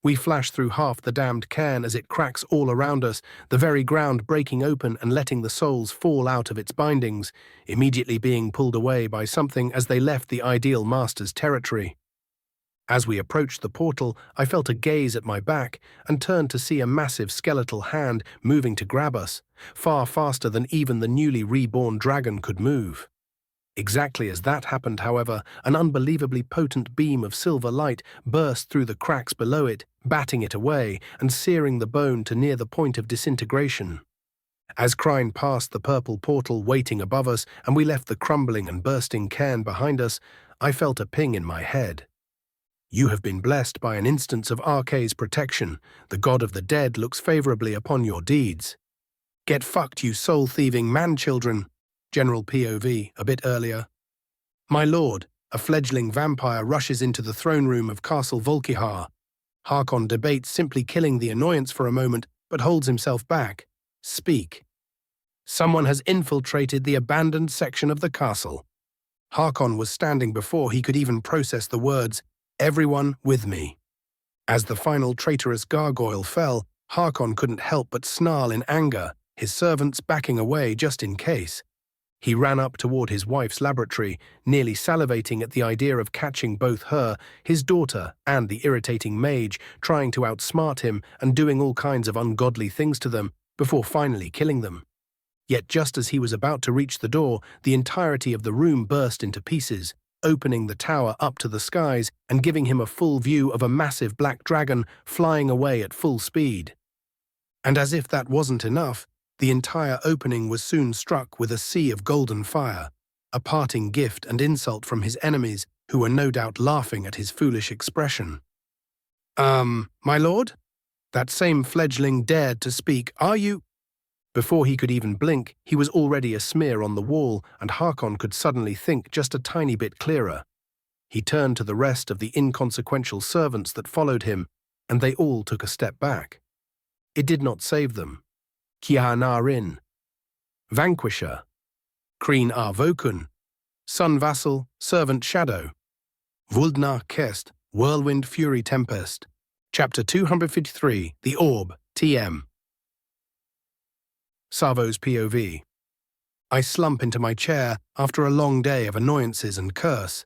We flash through half the damned cairn as it cracks all around us, the very ground breaking open and letting the souls fall out of its bindings, immediately being pulled away by something as they left the ideal master's territory. As we approached the portal, I felt a gaze at my back and turned to see a massive skeletal hand moving to grab us, far faster than even the newly reborn dragon could move. Exactly as that happened, however, an unbelievably potent beam of silver light burst through the cracks below it, batting it away and searing the bone to near the point of disintegration. As Crine passed the purple portal waiting above us and we left the crumbling and bursting cairn behind us, I felt a ping in my head. "You have been blessed by an instance of Arkay's protection. The god of the dead looks favorably upon your deeds." "Get fucked, you soul-thieving man-children," General POV, a bit earlier. "My lord," a fledgling vampire rushes into the throne room of Castle Volkihar. Harkon debates simply killing the annoyance for a moment, but holds himself back. "Speak." "Someone has infiltrated the abandoned section of the castle." Harkon was standing before he could even process the words, "Everyone with me." As the final traitorous gargoyle fell, Harkon couldn't help but snarl in anger, his servants backing away just in case. He ran up toward his wife's laboratory, nearly salivating at the idea of catching both her, his daughter, and the irritating mage, trying to outsmart him and doing all kinds of ungodly things to them, before finally killing them. Yet just as he was about to reach the door, the entirety of the room burst into pieces, opening the tower up to the skies and giving him a full view of a massive black dragon flying away at full speed. And as if that wasn't enough, the entire opening was soon struck with a sea of golden fire, a parting gift and insult from his enemies, who were no doubt laughing at his foolish expression. My lord? That same fledgling dared to speak, are you? Before he could even blink, he was already a smear on the wall, and Harkon could suddenly think just a tiny bit clearer. He turned to the rest of the inconsequential servants that followed him, and they all took a step back. It did not save them. Kianarin, Vanquisher, Kreen Vokun, Sun Vassal, Servant Shadow, Vuldnar Kest, Whirlwind Fury Tempest. Chapter 253, The Orb, TM. Savo's POV. I slump into my chair after a long day of annoyances and curse.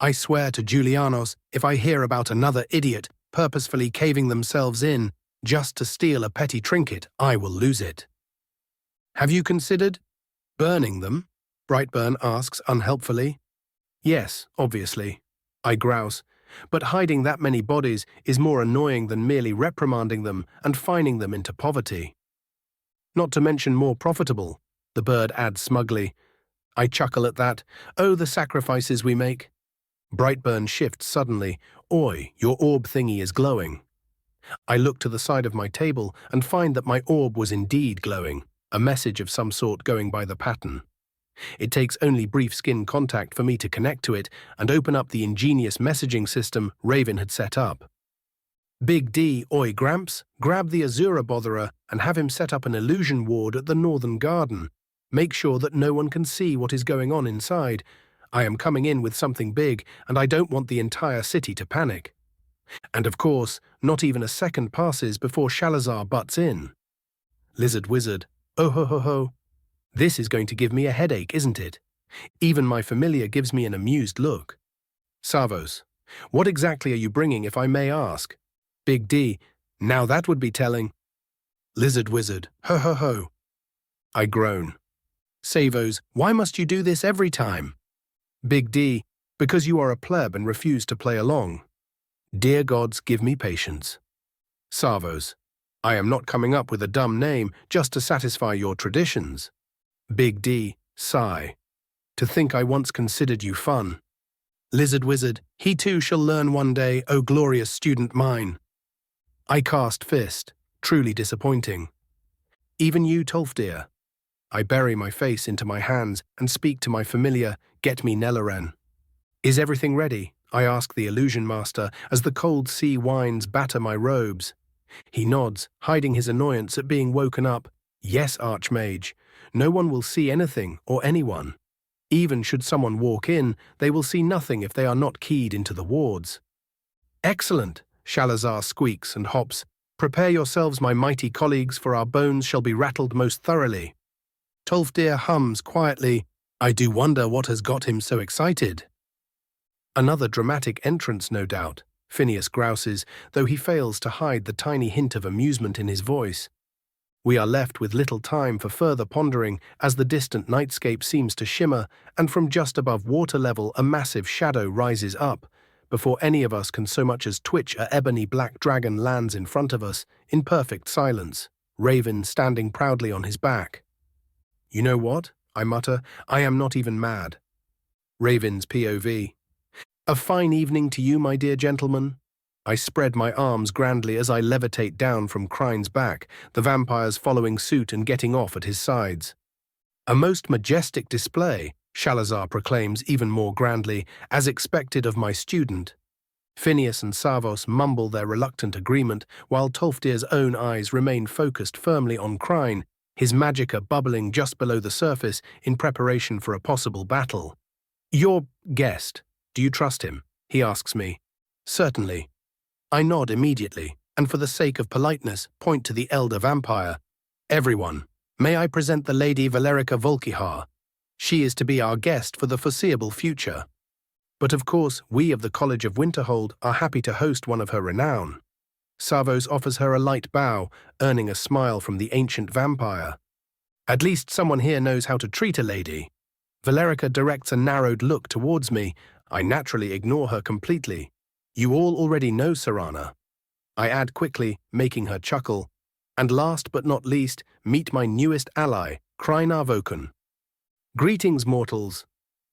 I swear to Julianos, if I hear about another idiot purposefully caving themselves in just to steal a petty trinket, I will lose it. Have you considered burning them? Brightburn asks unhelpfully. Yes, obviously. I grouse. But hiding that many bodies is more annoying than merely reprimanding them and fining them into poverty. Not to mention more profitable, the bird adds smugly. I chuckle at that. Oh, the sacrifices we make. Brightburn shifts suddenly. Oi, your orb thingy is glowing. I look to the side of my table and find that my orb was indeed glowing, a message of some sort going by the pattern. It takes only brief skin contact for me to connect to it and open up the ingenious messaging system Raven had set up. Big D, oi Gramps, grab the Azura botherer and have him set up an illusion ward at the northern garden. Make sure that no one can see what is going on inside. I am coming in with something big, and I don't want the entire city to panic. And of course, not even a second passes before Shalazar butts in. Lizard Wizard, oh ho ho ho. This is going to give me a headache, isn't it? Even my familiar gives me an amused look. Savos, what exactly are you bringing, if I may ask? Big D, now that would be telling. Lizard Wizard, ho ho ho. I groan. Savos, why must you do this every time? Big D, because you are a pleb and refuse to play along. Dear gods, give me patience. Savos, I am not coming up with a dumb name just to satisfy your traditions. Big D, sigh. To think I once considered you fun. Lizard Wizard, he too shall learn one day, O glorious student mine. I cast fist, truly disappointing. Even you, Tolfdir. I bury my face into my hands and speak to my familiar, get me Nellaren. Is everything ready? I ask the illusion master as the cold sea winds batter my robes. He nods, hiding his annoyance at being woken up. Yes, Archmage. No one will see anything or anyone. Even should someone walk in, they will see nothing if they are not keyed into the wards. Excellent, Shalazar squeaks and hops. Prepare yourselves, my mighty colleagues, for our bones shall be rattled most thoroughly. Tolfdir hums quietly. I do wonder what has got him so excited. Another dramatic entrance, no doubt, Phineas grouses, though he fails to hide the tiny hint of amusement in his voice. We are left with little time for further pondering as the distant nightscape seems to shimmer, and from just above water level a massive shadow rises up, before any of us can so much as twitch. A ebony black dragon lands in front of us, in perfect silence, Raven standing proudly on his back. You know what? I mutter, I am not even mad. Raven's POV. A fine evening to you, my dear gentleman. I spread my arms grandly as I levitate down from Krine's back, the vampires following suit and getting off at his sides. A most majestic display, Shalazar proclaims even more grandly, as expected of my student. Phineas and Savos mumble their reluctant agreement, while Tolfdir's own eyes remain focused firmly on Krine, his magicka bubbling just below the surface in preparation for a possible battle. Your guest, do you trust him? He asks me. Certainly. I nod immediately, and for the sake of politeness, point to the elder vampire. Everyone, may I present the Lady Valerica Volkihar. She is to be our guest for the foreseeable future. But of course, we of the College of Winterhold are happy to host one of her renown. Savos offers her a light bow, earning a smile from the ancient vampire. At least someone here knows how to treat a lady. Valerica directs a narrowed look towards me. I naturally ignore her completely. You all already know Serana. I add quickly, making her chuckle. And last but not least, meet my newest ally, Chantry Battle. Greetings, mortals.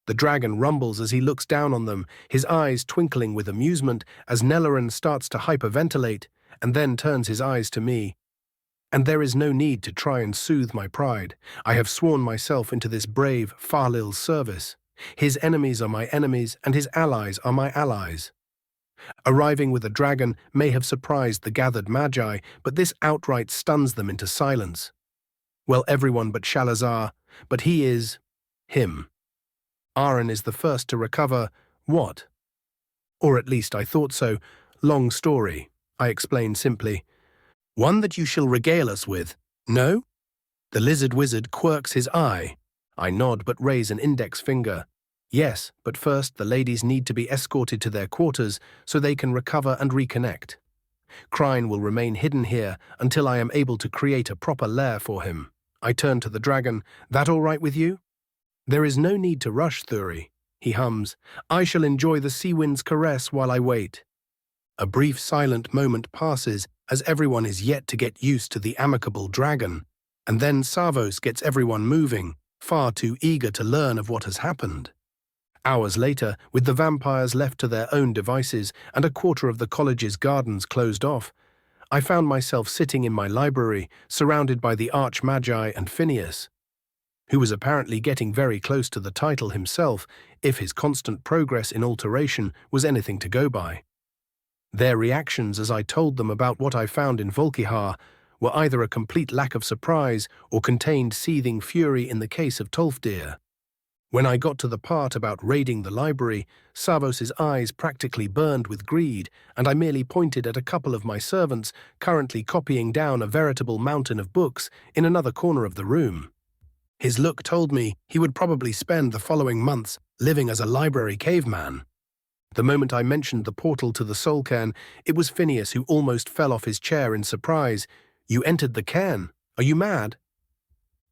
The dragon rumbles as he looks down on them, his eyes twinkling with amusement as Nelaran starts to hyperventilate and then turns his eyes to me. And there is no need to try and soothe my pride. I have sworn myself into this brave Falil's service. His enemies are my enemies, and his allies are my allies. Arriving with a dragon may have surprised the gathered magi, but this outright stuns them into silence. Well, everyone but Shalazar, but he is him. Aaron is the first to recover what? Or at least I thought so. Long story, I explain simply. One that you shall regale us with. No? The lizard wizard quirks his eye. I nod but raise an index finger. Yes, but first the ladies need to be escorted to their quarters so they can recover and reconnect. Cairn will remain hidden here until I am able to create a proper lair for him. I turn to the dragon. That all right with you? There is no need to rush, Thuri. He hums. I shall enjoy the sea wind's caress while I wait. A brief silent moment passes as everyone is yet to get used to the amicable dragon, and then Savos gets everyone moving, far too eager to learn of what has happened. Hours later, with the vampires left to their own devices and a quarter of the college's gardens closed off, I found myself sitting in my library, surrounded by the Archmagi and Phineas, who was apparently getting very close to the title himself, if his constant progress in alteration was anything to go by. Their reactions as I told them about what I found in Volkihar were either a complete lack of surprise or contained seething fury in the case of Tolfdir. When I got to the part about raiding the library, Savos's eyes practically burned with greed, and I merely pointed at a couple of my servants currently copying down a veritable mountain of books in another corner of the room. His look told me he would probably spend the following months living as a library caveman. The moment I mentioned the portal to the Soul Cairn, it was Phineas who almost fell off his chair in surprise. You entered the cairn? Are you mad?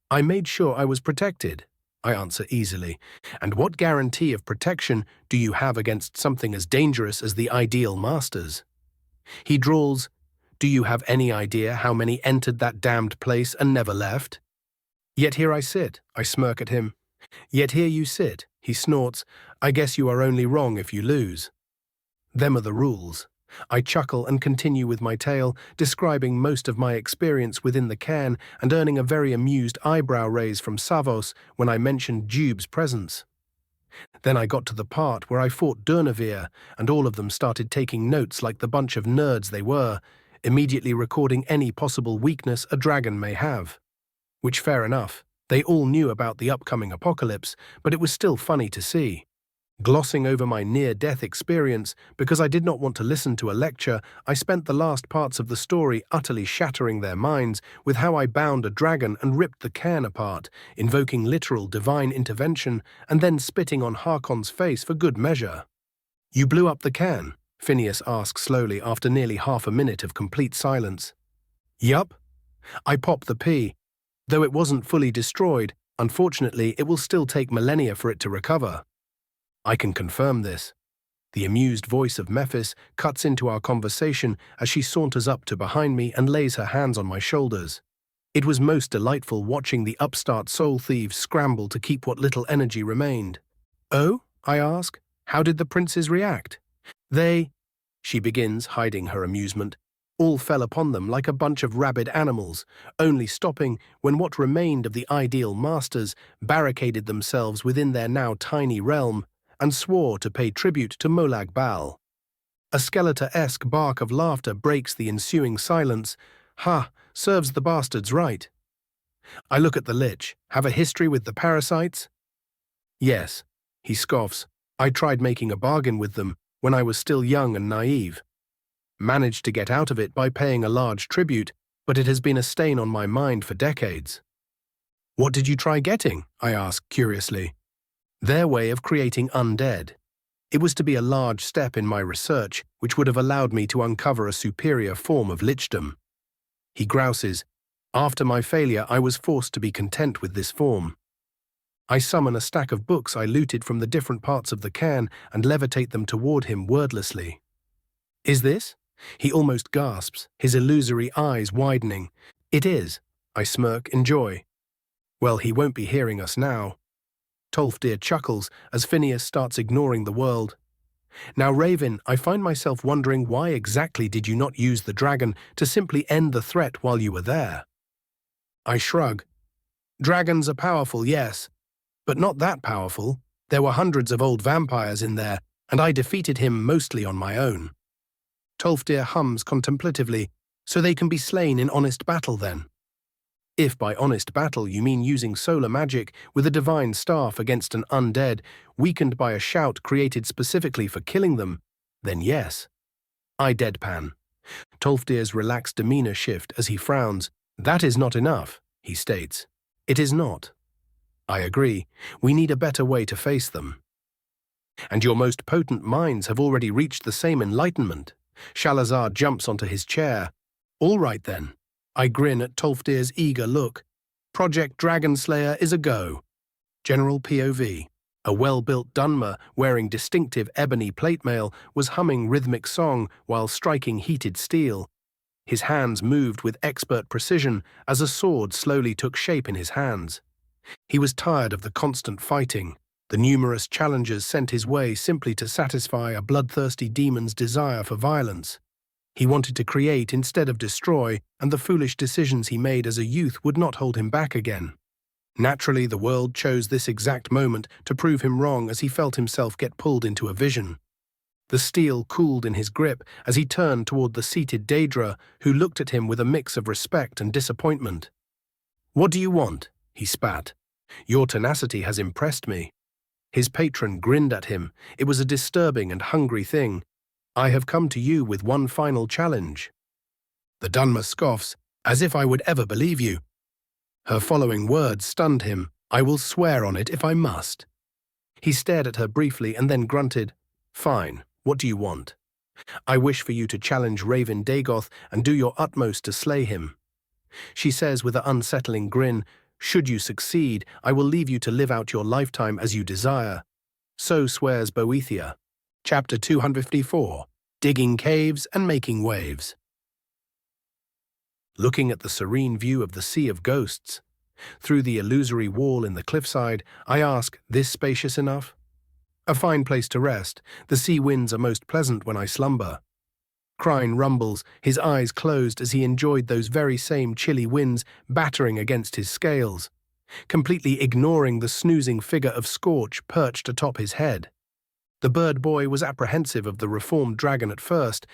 I made sure I was protected, I answer easily. And what guarantee of protection do you have against something as dangerous as the Ideal Masters? He drawls, Do you have any idea how many entered that damned place and never left? Yet here I sit, I smirk at him. Yet here you sit, he snorts. I guess you are only wrong if you lose. Them are the rules. I chuckle and continue with my tale, describing most of my experience within the cairn and earning a very amused eyebrow raise from Savos when I mentioned Jube's presence. Then I got to the part where I fought Durnavir, and all of them started taking notes like the bunch of nerds they were, immediately recording any possible weakness a dragon may have. Which, fair enough, they all knew about the upcoming apocalypse, but it was still funny to see. Glossing over my near-death experience because I did not want to listen to a lecture, I spent the last parts of the story utterly shattering their minds with how I bound a dragon and ripped the cairn apart, invoking literal divine intervention and then spitting on Harkon's face for good measure. You blew up the cairn? Phineas asked slowly after nearly half a minute of complete silence. Yup. I popped the P. Though it wasn't fully destroyed, unfortunately it will still take millennia for it to recover. I can confirm this. The amused voice of Mephis cuts into our conversation as she saunters up to behind me and lays her hands on my shoulders. It was most delightful watching the upstart soul thieves scramble to keep what little energy remained. Oh, I ask, how did the princes react? They, she begins, hiding her amusement, all fell upon them like a bunch of rabid animals, only stopping when what remained of the Ideal Masters barricaded themselves within their now tiny realm and swore to pay tribute to Molag Bal. A Skeletor-esque bark of laughter breaks the ensuing silence. Ha, serves the bastards right. I look at the Lich. Have a history with the parasites? Yes, he scoffs. I tried making a bargain with them when I was still young and naive. Managed to get out of it by paying a large tribute, but it has been a stain on my mind for decades. What did you try getting? I ask curiously. Their way of creating undead. It was to be a large step in my research, which would have allowed me to uncover a superior form of lichdom. He grouses, After my failure, I was forced to be content with this form. I summon a stack of books I looted from the different parts of the cairn and levitate them toward him wordlessly. Is this? He almost gasps, his illusory eyes widening. It is. I smirk in joy. Well, he won't be hearing us now. Tolfdir chuckles as Phineas starts ignoring the world. Now, Raven, I find myself wondering why exactly did you not use the dragon to simply end the threat while you were there? I shrug. Dragons are powerful, yes, but not that powerful. There were hundreds of old vampires in there, and I defeated him mostly on my own. Tolfdir hums contemplatively. So they can be slain in honest battle then? If by honest battle you mean using solar magic with a divine staff against an undead, weakened by a shout created specifically for killing them, then yes. I deadpan. Tolfdir's relaxed demeanor shift as he frowns. That is not enough, he states. It is not. I agree. We need a better way to face them. And your most potent minds have already reached the same enlightenment. Shalazar jumps onto his chair. All right then. I grin at Tolfdir's eager look. Project Dragonslayer is a go. General POV. A well-built Dunmer wearing distinctive ebony plate mail was humming rhythmic song while striking heated steel. His hands moved with expert precision as a sword slowly took shape in his hands. He was tired of the constant fighting, the numerous challenges sent his way simply to satisfy a bloodthirsty demon's desire for violence. He wanted to create instead of destroy, and the foolish decisions he made as a youth would not hold him back again. Naturally, the world chose this exact moment to prove him wrong as he felt himself get pulled into a vision. The steel cooled in his grip as he turned toward the seated Daedra, who looked at him with a mix of respect and disappointment. "What do you want?" he spat. "Your tenacity has impressed me." His patron grinned at him. It was a disturbing and hungry thing. "I have come to you with one final challenge." The Dunmer scoffs, "As if I would ever believe you." Her following words stunned him. "I will swear on it if I must." He stared at her briefly and then grunted, "Fine, what do you want?" "I wish for you to challenge Raven Dagoth and do your utmost to slay him." She says with an unsettling grin, "Should you succeed, I will leave you to live out your lifetime as you desire." So swears Boethia. Chapter 254. Digging Caves and Making Waves. Looking at the serene view of the Sea of Ghosts, through the illusory wall in the cliffside, I ask, this spacious enough? A fine place to rest. The sea winds are most pleasant when I slumber. Cairn rumbles, his eyes closed as he enjoyed those very same chilly winds battering against his scales, completely ignoring the snoozing figure of Scorch perched atop his head. The bird boy was apprehensive of the reformed dragon at first,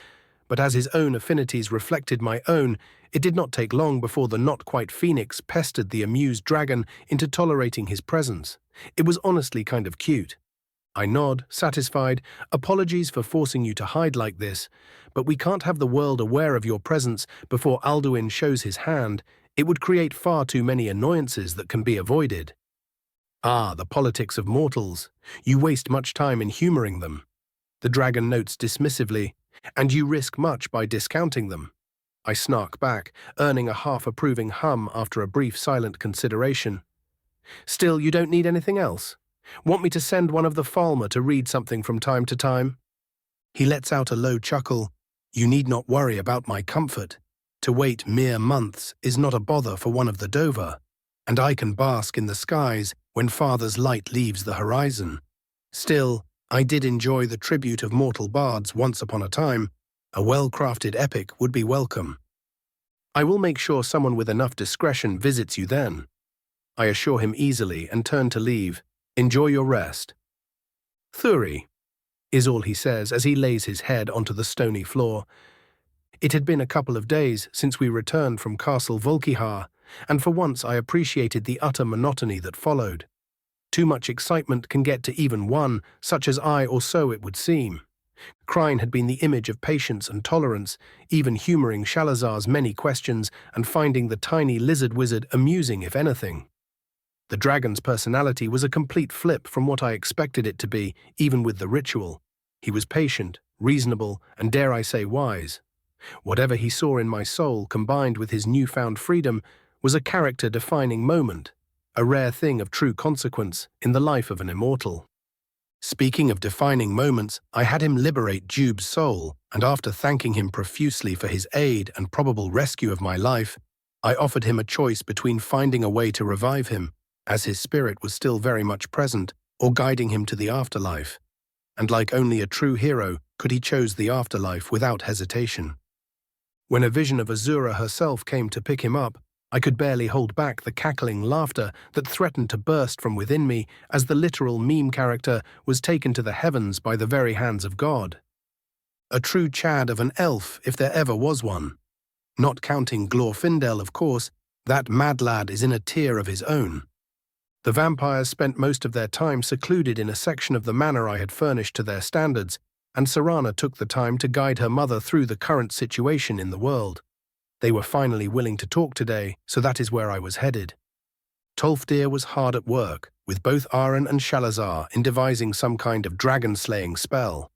but as his own affinities reflected my own, it did not take long before the not-quite phoenix pestered the amused dragon into tolerating his presence. It was honestly kind of cute. I nod, satisfied. "Apologies for forcing you to hide like this, but we can't have the world aware of your presence before Alduin shows his hand. It would create far too many annoyances that can be avoided." "Ah, the politics of mortals. You waste much time in humoring them." The dragon notes dismissively, "And you risk much by discounting them." I snark back, earning a half-approving hum after a brief silent consideration. "Still, you don't need anything else? Want me to send one of the Falmer to read something from time to time?" He lets out a low chuckle. "You need not worry about my comfort. To wait mere months is not a bother for one of the Dova, and I can bask in the skies when Father's light leaves the horizon. Still, I did enjoy the tribute of mortal bards once upon a time. A well-crafted epic would be welcome. I will make sure someone with enough discretion visits you then." I assure him easily and turn to leave. "Enjoy your rest." "Thuri," is all he says as he lays his head onto the stony floor. It had been a couple of days since we returned from Castle Volkihar, and for once I appreciated the utter monotony that followed. Too much excitement can get to even one, such as I, or so it would seem. Cairn had been the image of patience and tolerance, even humoring Shalazar's many questions and finding the tiny lizard wizard amusing if anything. The dragon's personality was a complete flip from what I expected it to be, even with the ritual. He was patient, reasonable, and dare I say wise. Whatever he saw in my soul, combined with his newfound freedom, was a character-defining moment, a rare thing of true consequence in the life of an immortal. Speaking of defining moments, I had him liberate Jube's soul, and after thanking him profusely for his aid and probable rescue of my life, I offered him a choice between finding a way to revive him, as his spirit was still very much present, or guiding him to the afterlife. And like only a true hero, could he choose the afterlife without hesitation. When a vision of Azura herself came to pick him up, I could barely hold back the cackling laughter that threatened to burst from within me as the literal meme character was taken to the heavens by the very hands of God. A true Chad of an elf, if there ever was one. Not counting Glorfindel, of course, that mad lad is in a tier of his own. The vampires spent most of their time secluded in a section of the manor I had furnished to their standards, and Serana took the time to guide her mother through the current situation in the world. They were finally willing to talk today, so that is where I was headed. Tolfdir was hard at work, with both Aaron and Shalazar in devising some kind of dragon-slaying spell.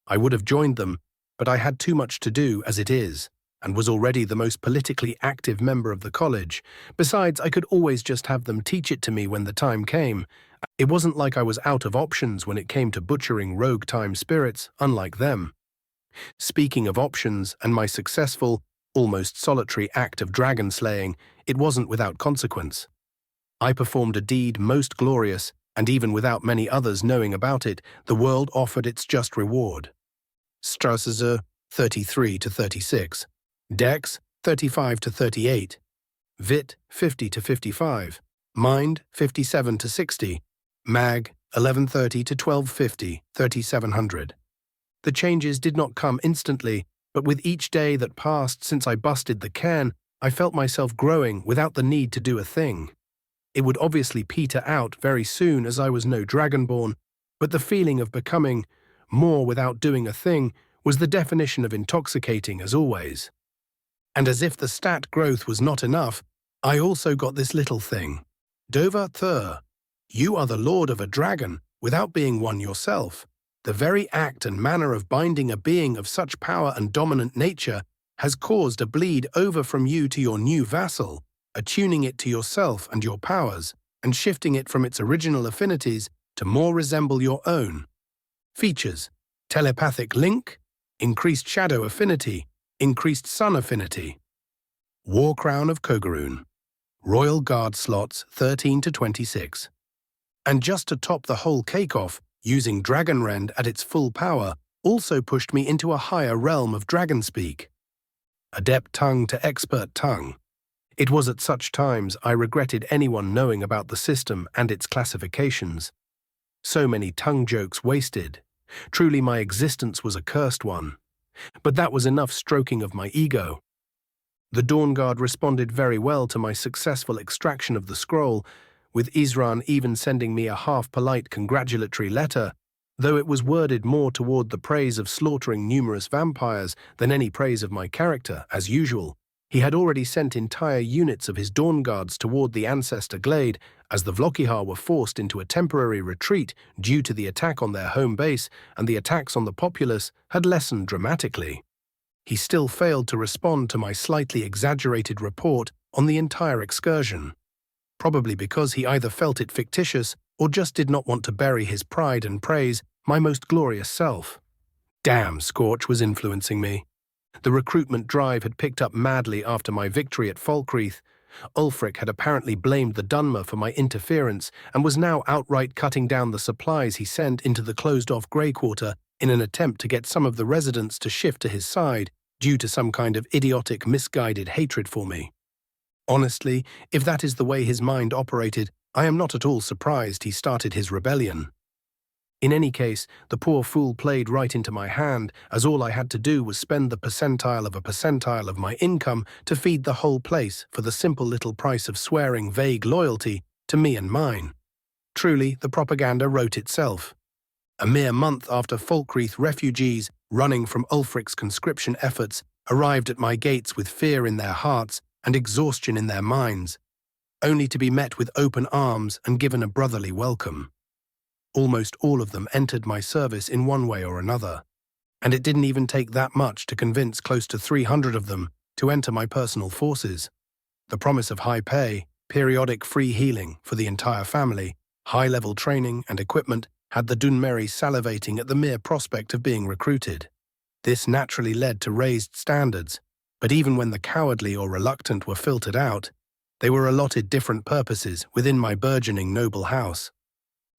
I would have joined them, but I had too much to do as it is, and was already the most politically active member of the college. Besides, I could always just have them teach it to me when the time came. It wasn't like I was out of options when it came to butchering rogue time spirits, unlike them. Speaking of options and my successful, almost solitary act of dragon slaying, it wasn't without consequence. I performed a deed most glorious, and even without many others knowing about it, the world offered its just reward. Strasser 33 to 36, Dex 35 to 38, Vit 50 to 55, Mind 57 to 60, Mag 1130 to 1250, 3700. The changes did not come instantly, but with each day that passed since I busted the Cairn, I felt myself growing without the need to do a thing. It would obviously peter out very soon as I was no Dragonborn, but the feeling of becoming more without doing a thing was the definition of intoxicating as always. And as if the stat growth was not enough, I also got this little thing. Dova Thur, you are the lord of a dragon without being one yourself. The very act and manner of binding a being of such power and dominant nature has caused a bleed over from you to your new vassal, attuning it to yourself and your powers, and shifting it from its original affinities to more resemble your own. Features: telepathic link, increased shadow affinity, increased sun affinity. War Crown of Kogaroon. Royal Guard slots 13 to 26. And just to top the whole cake off, using Dragonrend at its full power also pushed me into a higher realm of Dragonspeak. Adept tongue to expert tongue. It was at such times I regretted anyone knowing about the system and its classifications. So many tongue jokes wasted. Truly my existence was a cursed one. But that was enough stroking of my ego. The Dawnguard responded very well to my successful extraction of the scroll, with Isran even sending me a half-polite congratulatory letter, though it was worded more toward the praise of slaughtering numerous vampires than any praise of my character, as usual. He had already sent entire units of his Dawnguards toward the Ancestor Glade, as the Volkihar were forced into a temporary retreat due to the attack on their home base, and the attacks on the populace had lessened dramatically. He still failed to respond to my slightly exaggerated report on the entire excursion. Probably because he either felt it fictitious or just did not want to bury his pride and praise my most glorious self. Damn, Scorch was influencing me. The recruitment drive had picked up madly after my victory at Falkreath. Ulfric had apparently blamed the Dunmer for my interference and was now outright cutting down the supplies he sent into the closed-off Grey Quarter in an attempt to get some of the residents to shift to his side due to some kind of idiotic, misguided hatred for me. Honestly, if that is the way his mind operated, I am not at all surprised he started his rebellion. In any case, the poor fool played right into my hand, as all I had to do was spend the percentile of a percentile of my income to feed the whole place for the simple little price of swearing vague loyalty to me and mine. Truly, the propaganda wrote itself. A mere month after Falkreath refugees, running from Ulfric's conscription efforts, arrived at my gates with fear in their hearts and exhaustion in their minds, only to be met with open arms and given a brotherly welcome. Almost all of them entered my service in one way or another, and it didn't even take that much to convince close to 300 of them to enter my personal forces. The promise of high pay, periodic free healing for the entire family, high-level training and equipment had the Dunmeri salivating at the mere prospect of being recruited. This naturally led to raised standards, but even when the cowardly or reluctant were filtered out, they were allotted different purposes within my burgeoning noble house.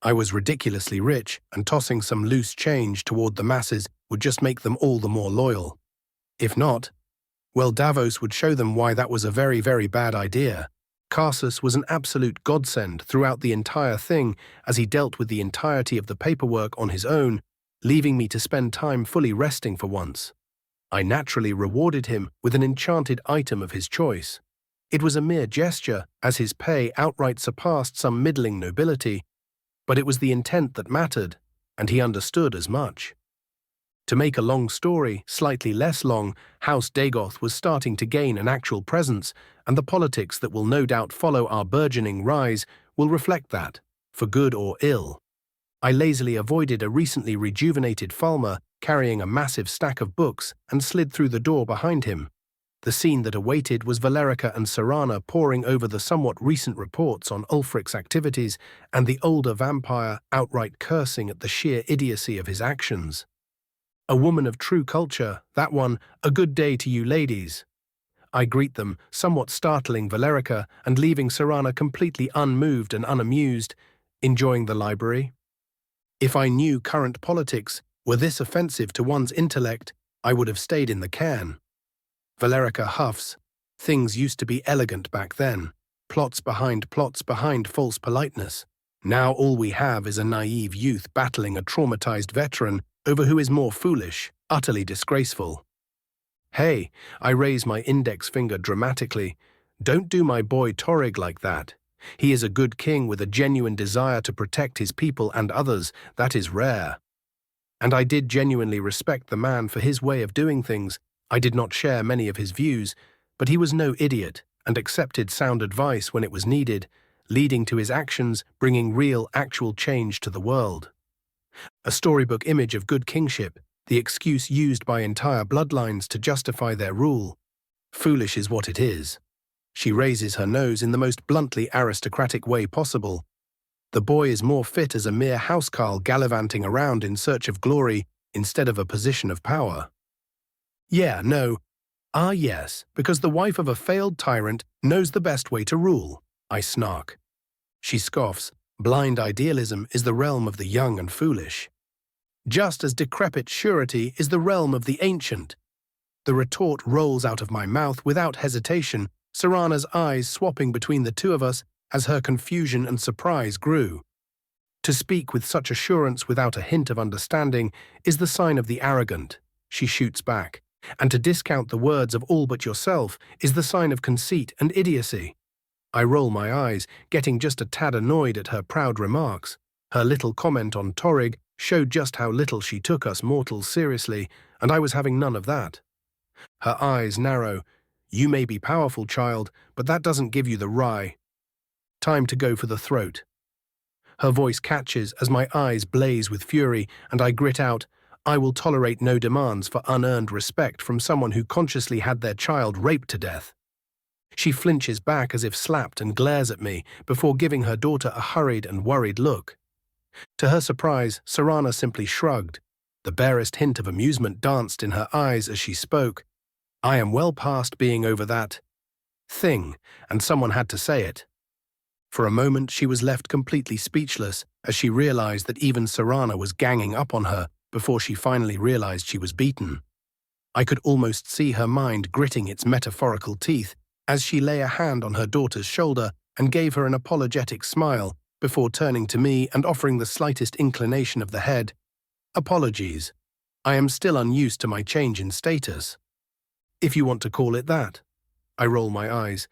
I was ridiculously rich, and tossing some loose change toward the masses would just make them all the more loyal. If not, well, Davos would show them why that was a very, very bad idea. Karsus was an absolute godsend throughout the entire thing as he dealt with the entirety of the paperwork on his own, leaving me to spend time fully resting for once. I naturally rewarded him with an enchanted item of his choice. It was a mere gesture, as his pay outright surpassed some middling nobility, but it was the intent that mattered, and he understood as much. To make a long story slightly less long, House Dagoth was starting to gain an actual presence, and the politics that will no doubt follow our burgeoning rise will reflect that, for good or ill. I lazily avoided a recently rejuvenated Falmer carrying a massive stack of books and slid through the door behind him. The scene that awaited was Valerica and Serana poring over the somewhat recent reports on Ulfric's activities and the older vampire outright cursing at the sheer idiocy of his actions. A woman of true culture, that one, a good day to you ladies. I greet them, somewhat startling Valerica and leaving Serana completely unmoved and unamused, enjoying the library. If I knew current politics were this offensive to one's intellect, I would have stayed in the Cairn. Valerica huffs. Things used to be elegant back then. Plots behind false politeness. Now all we have is a naive youth battling a traumatized veteran over who is more foolish, utterly disgraceful. Hey, I raise my index finger dramatically. Don't do my boy Torrig like that. He is a good king with a genuine desire to protect his people and others. That is rare. And I did genuinely respect the man for his way of doing things. I did not share many of his views, but he was no idiot and accepted sound advice when it was needed, leading to his actions bringing real, actual change to the world. A storybook image of good kingship, the excuse used by entire bloodlines to justify their rule. Foolish is what it is. She raises her nose in the most bluntly aristocratic way possible. The boy is more fit as a mere housecarl gallivanting around in search of glory instead of a position of power. Yeah, no. Ah, yes, because the wife of a failed tyrant knows the best way to rule, I snark. She scoffs. Blind idealism is the realm of the young and foolish. Just as decrepit surety is the realm of the ancient. The retort rolls out of my mouth without hesitation, Serana's eyes swapping between the two of us as her confusion and surprise grew. To speak with such assurance without a hint of understanding is the sign of the arrogant, she shoots back, and to discount the words of all but yourself is the sign of conceit and idiocy. I roll my eyes, getting just a tad annoyed at her proud remarks. Her little comment on Torrig showed just how little she took us mortals seriously, and I was having none of that. Her eyes narrow. You may be powerful, child, but that doesn't give you the rye. Time to go for the throat. Her voice catches as my eyes blaze with fury, and I grit out, I will tolerate no demands for unearned respect from someone who consciously had their child raped to death. She flinches back as if slapped and glares at me before giving her daughter a hurried and worried look. To her surprise, Serana simply shrugged. The barest hint of amusement danced in her eyes as she spoke. I am well past being over that thing, and someone had to say it. For a moment she was left completely speechless as she realized that even Serana was ganging up on her before she finally realized she was beaten. I could almost see her mind gritting its metaphorical teeth as she lay a hand on her daughter's shoulder and gave her an apologetic smile before turning to me and offering the slightest inclination of the head. Apologies. I am still unused to my change in status. If you want to call it that. I roll my eyes.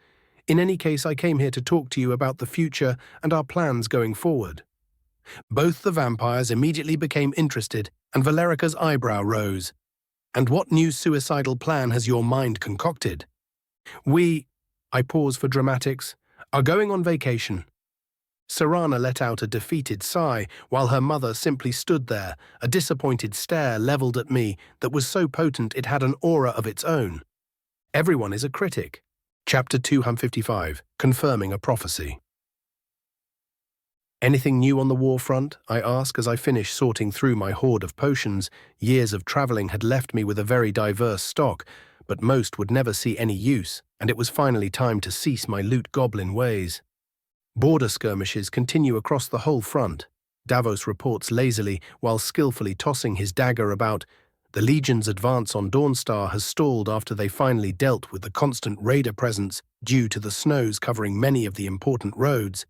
In any case, I came here to talk to you about the future and our plans going forward. Both the vampires immediately became interested, and Valerica's eyebrow rose. And what new suicidal plan has your mind concocted? We, I pause for dramatics, are going on vacation. Serana let out a defeated sigh, while her mother simply stood there, a disappointed stare leveled at me that was so potent it had an aura of its own. Everyone is a critic. Chapter 255, Confirming a Prophecy. Anything new on the war front? I ask as I finish sorting through my hoard of potions. Years of travelling had left me with a very diverse stock, but most would never see any use, and it was finally time to cease my loot goblin ways. Border skirmishes continue across the whole front. Davos reports lazily while skillfully tossing his dagger about. The Legion's advance on Dawnstar has stalled after they finally dealt with the constant raider presence due to the snows covering many of the important roads.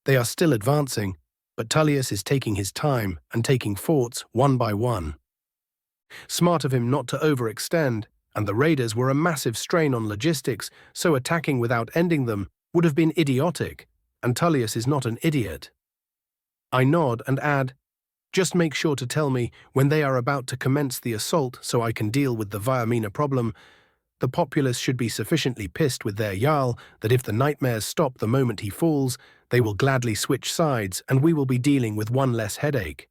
They are still advancing, but Tullius is taking his time and taking forts one by one. Smart of him not to overextend, and the raiders were a massive strain on logistics, so attacking without ending them would have been idiotic, and Tullius is not an idiot. I nod and add, just make sure to tell me when they are about to commence the assault so I can deal with the Viamina problem. The populace should be sufficiently pissed with their Jarl that if the nightmares stop the moment he falls, they will gladly switch sides and we will be dealing with one less headache.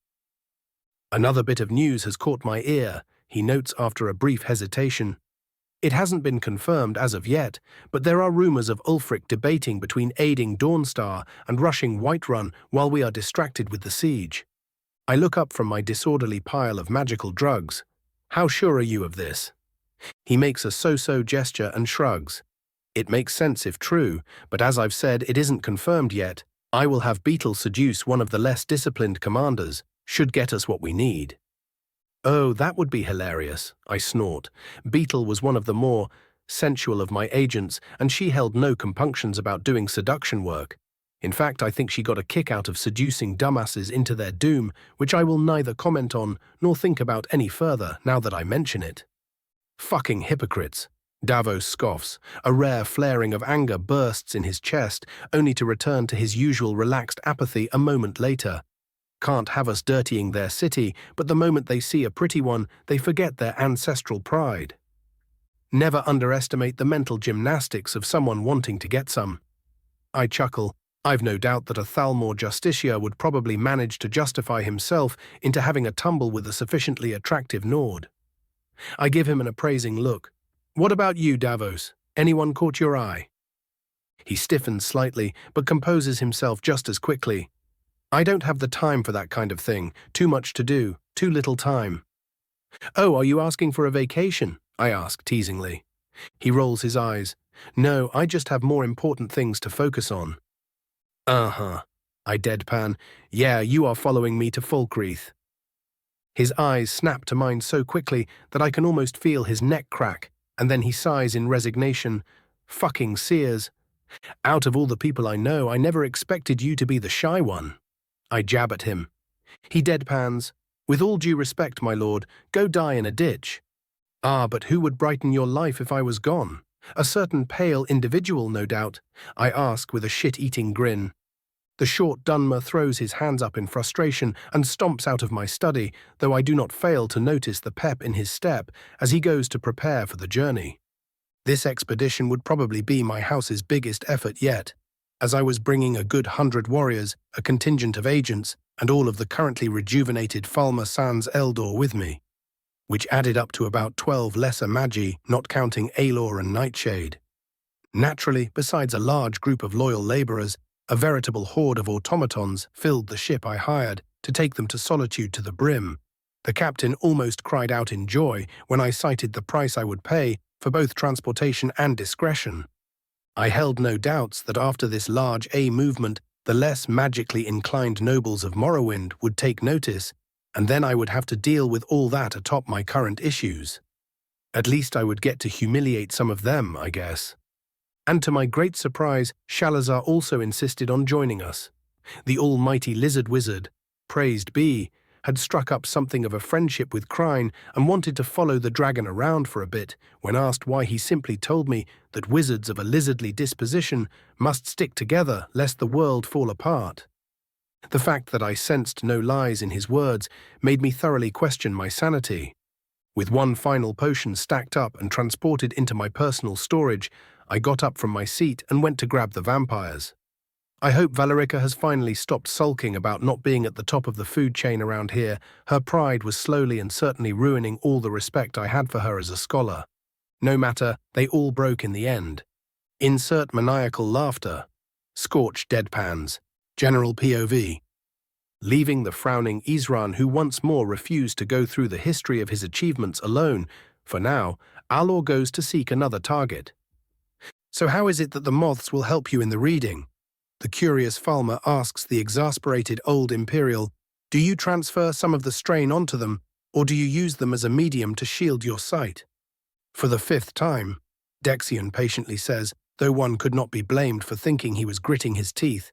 Another bit of news has caught my ear, he notes after a brief hesitation. It hasn't been confirmed as of yet, but there are rumors of Ulfric debating between aiding Dawnstar and rushing Whiterun while we are distracted with the siege. I look up from my disorderly pile of magical drugs. How sure are you of this? He makes a so-so gesture and shrugs. It makes sense if true, but as I've said, it isn't confirmed yet. I will have Beetle seduce one of the less disciplined commanders, should get us what we need. Oh, that would be hilarious, I snort. Beetle was one of the more sensual of my agents, and she held no compunctions about doing seduction work. In fact, I think she got a kick out of seducing dumbasses into their doom, which I will neither comment on nor think about any further now that I mention it. Fucking hypocrites. Davos scoffs. A rare flaring of anger bursts in his chest, only to return to his usual relaxed apathy a moment later. Can't have us dirtying their city, but the moment they see a pretty one, they forget their ancestral pride. Never underestimate the mental gymnastics of someone wanting to get some. I chuckle. I've no doubt that a Thalmor Justiciar would probably manage to justify himself into having a tumble with a sufficiently attractive Nord. I give him an appraising look. What about you, Davos? Anyone caught your eye? He stiffens slightly, but composes himself just as quickly. I don't have the time for that kind of thing. Too much to do, too little time. Oh, are you asking for a vacation? I ask teasingly. He rolls his eyes. No, I just have more important things to focus on. Uh-huh. I deadpan. Yeah, you are following me to Falkreath. His eyes snap to mine so quickly that I can almost feel his neck crack, and then he sighs in resignation. Fucking Seers. Out of all the people I know, I never expected you to be the shy one. I jab at him. He deadpans. With all due respect, my lord, go die in a ditch. Ah, but who would brighten your life if I was gone? A certain pale individual, no doubt, I ask with a shit-eating grin. The short Dunmer throws his hands up in frustration and stomps out of my study, though I do not fail to notice the pep in his step as he goes to prepare for the journey. This expedition would probably be my house's biggest effort yet, as I was bringing a good 100 warriors, a contingent of agents, and all of the currently rejuvenated Falmer Sans Eldor with me, which added up to about 12 lesser magi, not counting Aelor and Nightshade. Naturally, besides a large group of loyal labourers, a veritable horde of automatons filled the ship I hired to take them to solitude to the brim. The captain almost cried out in joy when I cited the price I would pay for both transportation and discretion. I held no doubts that after this large A movement, the less magically inclined nobles of Morrowind would take notice, and then I would have to deal with all that atop my current issues. At least I would get to humiliate some of them, I guess. And to my great surprise, Shalazar also insisted on joining us. The almighty lizard wizard, praised be, had struck up something of a friendship with Cairn and wanted to follow the dragon around for a bit. When asked why, he simply told me that wizards of a lizardly disposition must stick together lest the world fall apart. The fact that I sensed no lies in his words made me thoroughly question my sanity. With one final potion stacked up and transported into my personal storage, I got up from my seat and went to grab the vampires. I hope Valerica has finally stopped sulking about not being at the top of the food chain around here. Her pride was slowly and certainly ruining all the respect I had for her as a scholar. No matter, they all broke in the end. Insert maniacal laughter. Scorched deadpans. General POV. Leaving the frowning Isran, who once more refused to go through the history of his achievements alone, for now, Alor goes to seek another target. So how is it that the moths will help you in the reading? The curious Falmer asks the exasperated old Imperial, do you transfer some of the strain onto them, or do you use them as a medium to shield your sight? For the 5th time, Dexion patiently says, though one could not be blamed for thinking he was gritting his teeth,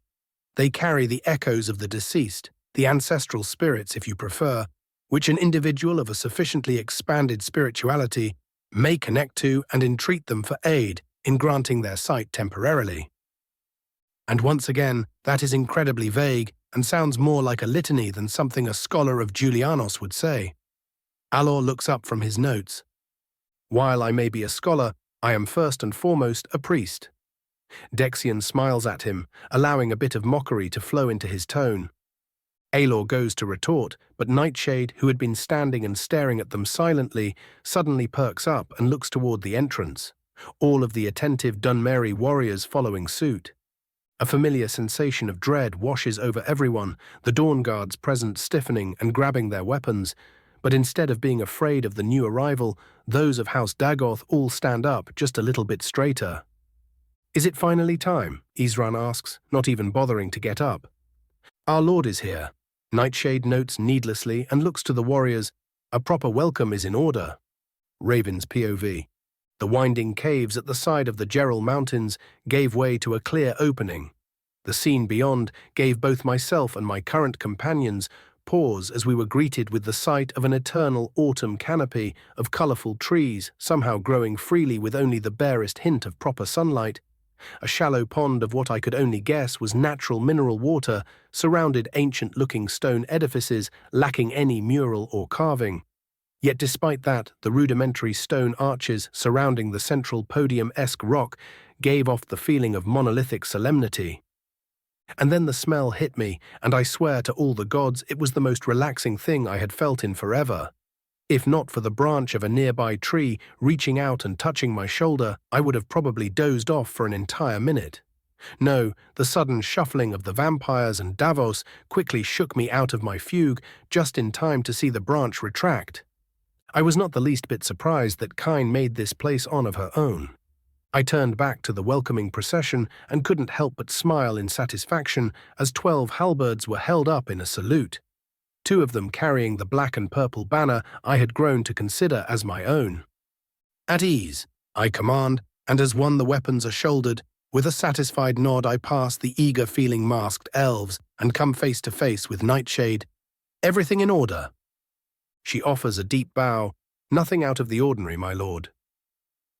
they carry the echoes of the deceased, the ancestral spirits if you prefer, which an individual of a sufficiently expanded spirituality may connect to and entreat them for aid in granting their sight temporarily. And once again, that is incredibly vague and sounds more like a litany than something a scholar of Julianos would say. Alor looks up from his notes. While I may be a scholar, I am first and foremost a priest. Dexion smiles at him, allowing a bit of mockery to flow into his tone. Alor goes to retort, but Nightshade, who had been standing and staring at them silently, suddenly perks up and looks toward the entrance, all of the attentive Dunmeri warriors following suit. A familiar sensation of dread washes over everyone, the Dawn Guards present stiffening and grabbing their weapons, but instead of being afraid of the new arrival, those of House Dagoth all stand up just a little bit straighter. Is it finally time? Isran asks, not even bothering to get up. Our lord is here. Nightshade notes needlessly and looks to the warriors. A proper welcome is in order. Raven's POV. The winding caves at the side of the Gerald Mountains gave way to a clear opening. The scene beyond gave both myself and my current companions pause as we were greeted with the sight of an eternal autumn canopy of colourful trees somehow growing freely with only the barest hint of proper sunlight. A shallow pond of what I could only guess was natural mineral water surrounded ancient-looking stone edifices lacking any mural or carving. Yet despite that, the rudimentary stone arches surrounding the central podium-esque rock gave off the feeling of monolithic solemnity. And then the smell hit me, and I swear to all the gods it was the most relaxing thing I had felt in forever. If not for the branch of a nearby tree reaching out and touching my shoulder, I would have probably dozed off for an entire minute. No, the sudden shuffling of the vampires and Davos quickly shook me out of my fugue just in time to see the branch retract. I was not the least bit surprised that Cairn made this place on of her own. I turned back to the welcoming procession and couldn't help but smile in satisfaction as 12 halberds were held up in a salute. 2 of them carrying the black and purple banner I had grown to consider as my own. At ease, I command, and as one the weapons are shouldered, with a satisfied nod I pass the eager-feeling masked elves and come face to face with Nightshade. Everything in order. She offers a deep bow. Nothing out of the ordinary, my lord.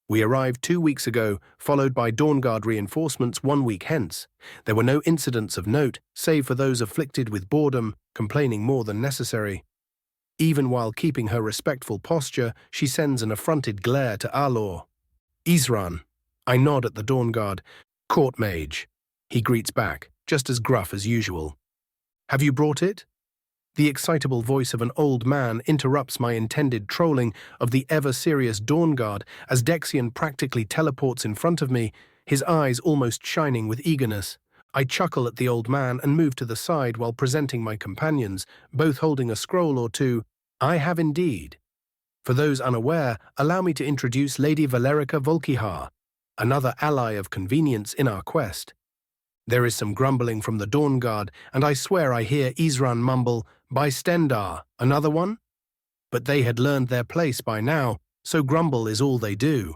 We arrived 2 weeks ago, followed by Dawnguard reinforcements 1 week hence. There were no incidents of note, save for those afflicted with boredom, complaining more than necessary. Even while keeping her respectful posture, she sends an affronted glare to Alor. Isran. I nod at the Dawnguard. Court mage. He greets back, just as gruff as usual. Have you brought it? The excitable voice of an old man interrupts my intended trolling of the ever-serious Dawnguard as Dexion practically teleports in front of me, his eyes almost shining with eagerness. I chuckle at the old man and move to the side while presenting my companions, both holding a scroll or two. I have indeed. For those unaware, allow me to introduce Lady Valerica Volkihar, another ally of convenience in our quest. There is some grumbling from the Dawnguard, and I swear I hear Isran mumble, "By Stendar, another one?" But they had learned their place by now, so grumble is all they do.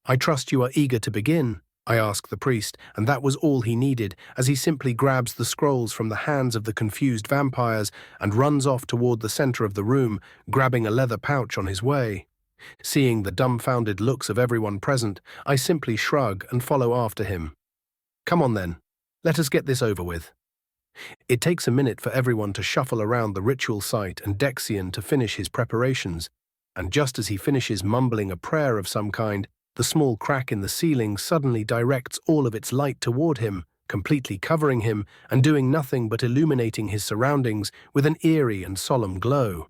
I trust you are eager to begin, I ask the priest, and that was all he needed, as he simply grabs the scrolls from the hands of the confused vampires and runs off toward the center of the room, grabbing a leather pouch on his way. Seeing the dumbfounded looks of everyone present, I simply shrug and follow after him. Come on then. Let us get this over with. It takes a minute for everyone to shuffle around the ritual site and Dexion to finish his preparations, and just as he finishes mumbling a prayer of some kind, the small crack in the ceiling suddenly directs all of its light toward him, completely covering him and doing nothing but illuminating his surroundings with an eerie and solemn glow.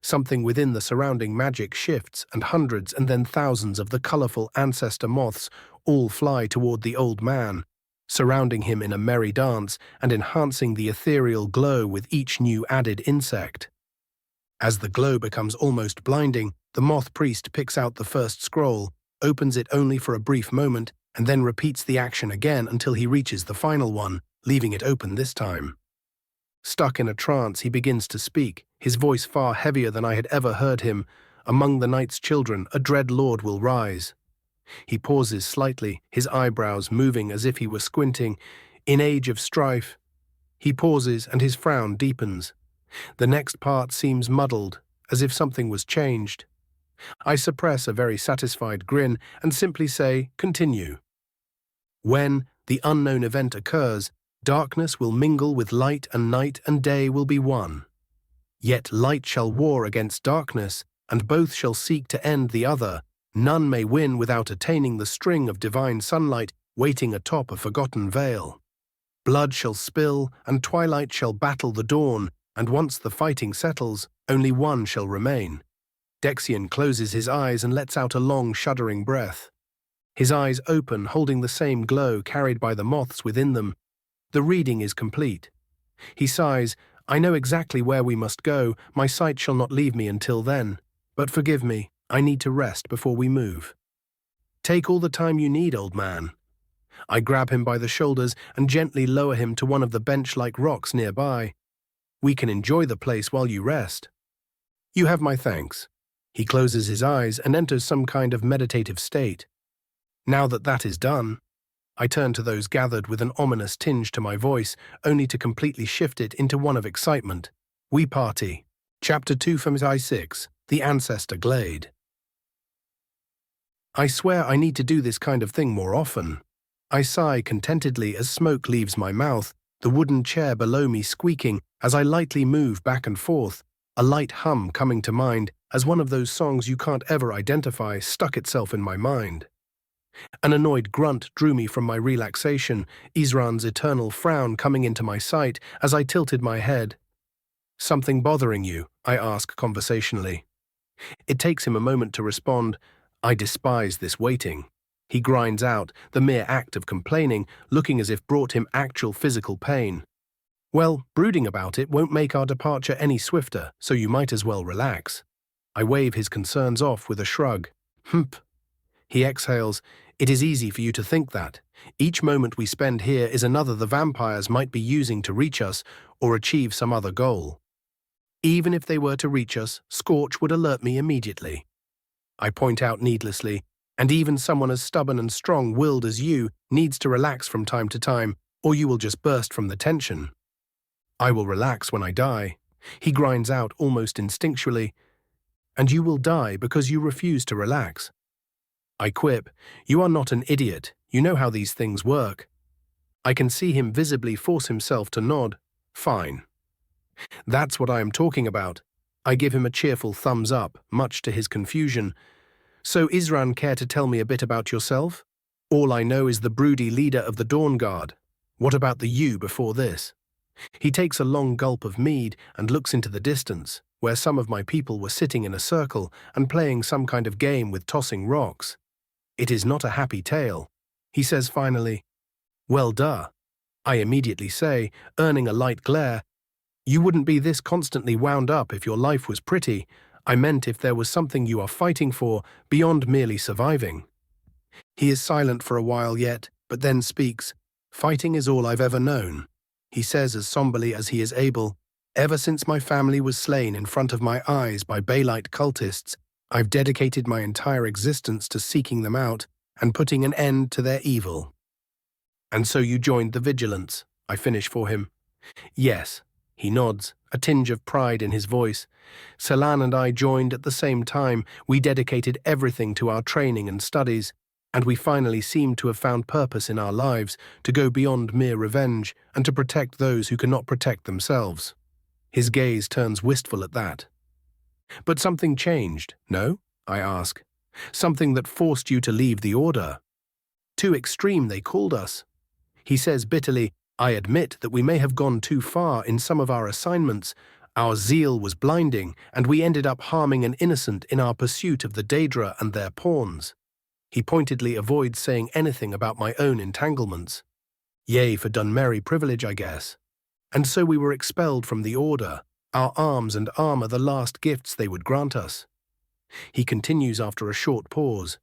Something within the surrounding magic shifts, and hundreds and then thousands of the colorful ancestor moths all fly toward the old man, surrounding him in a merry dance and enhancing the ethereal glow with each new added insect. As the glow becomes almost blinding, the moth priest picks out the first scroll, opens it only for a brief moment, and then repeats the action again until he reaches the final one, leaving it open this time. Stuck in a trance, he begins to speak, his voice far heavier than I had ever heard him. Among the night's children, a dread lord will rise. He pauses slightly, his eyebrows moving as if he were squinting. In age of strife. He pauses and his frown deepens. The next part seems muddled, as if something was changed. I suppress a very satisfied grin and simply say, continue. When the unknown event occurs, darkness will mingle with light and night and day will be one. Yet light shall war against darkness, and both shall seek to end the other. None may win without attaining the string of divine sunlight waiting atop a Forgotten Vale. Blood shall spill, and twilight shall battle the dawn, and once the fighting settles, only one shall remain. Dexian closes his eyes and lets out a long, shuddering breath. His eyes open, holding the same glow carried by the moths within them. The reading is complete. He sighs, I know exactly where we must go. My sight shall not leave me until then. But forgive me, I need to rest before we move. Take all the time you need, old man. I grab him by the shoulders and gently lower him to one of the bench-like rocks nearby. We can enjoy the place while you rest. You have my thanks. He closes his eyes and enters some kind of meditative state. Now that that is done, I turn to those gathered with an ominous tinge to my voice, only to completely shift it into one of excitement. We party. Chapter 2 from I6, The Ancestor Glade. I swear I need to do this kind of thing more often. I sigh contentedly as smoke leaves my mouth, the wooden chair below me squeaking as I lightly move back and forth, a light hum coming to mind as one of those songs you can't ever identify stuck itself in my mind. An annoyed grunt drew me from my relaxation, Isran's eternal frown coming into my sight as I tilted my head. Something bothering you? I ask conversationally. It takes him a moment to respond. I despise this waiting. He grinds out, the mere act of complaining, looking as if brought him actual physical pain. Well, brooding about it won't make our departure any swifter, so you might as well relax. I wave his concerns off with a shrug. Humph. He exhales. It is easy for you to think that. Each moment we spend here is another the vampires might be using to reach us or achieve some other goal. Even if they were to reach us, Scorch would alert me immediately. I point out needlessly, and even someone as stubborn and strong-willed as you needs to relax from time to time, or you will just burst from the tension. I will relax when I die. He grinds out almost instinctually. And you will die because you refuse to relax. I quip, you are not an idiot. You know how these things work. I can see him visibly force himself to nod. Fine. That's what I am talking about. I give him a cheerful thumbs up, much to his confusion. So Isran, care to tell me a bit about yourself? All I know is the broody leader of the Dawn Guard. What about the you before this? He takes a long gulp of mead and looks into the distance, where some of my people were sitting in a circle and playing some kind of game with tossing rocks. It is not a happy tale. He says finally, well, duh. I immediately say, earning a light glare, you wouldn't be this constantly wound up if your life was pretty. I meant if there was something you are fighting for beyond merely surviving. He is silent for a while yet, but then speaks. Fighting is all I've ever known. He says as somberly as he is able, ever since my family was slain in front of my eyes by Baelite cultists, I've dedicated my entire existence to seeking them out and putting an end to their evil. And so you joined the Vigilance, I finish for him. Yes, he nods, a tinge of pride in his voice. Serana and I joined at the same time. We dedicated everything to our training and studies, and we finally seemed to have found purpose in our lives, to go beyond mere revenge and to protect those who cannot protect themselves. His gaze turns wistful at that. But something changed, no? I ask. Something that forced you to leave the Order. Too extreme, they called us. He says bitterly, I admit that we may have gone too far in some of our assignments. Our zeal was blinding, and we ended up harming an innocent in our pursuit of the Daedra and their pawns. He pointedly avoids saying anything about my own entanglements. Yea, for Dunmerry privilege, I guess. And so we were expelled from the Order, our arms and armour the last gifts they would grant us. He continues after a short pause.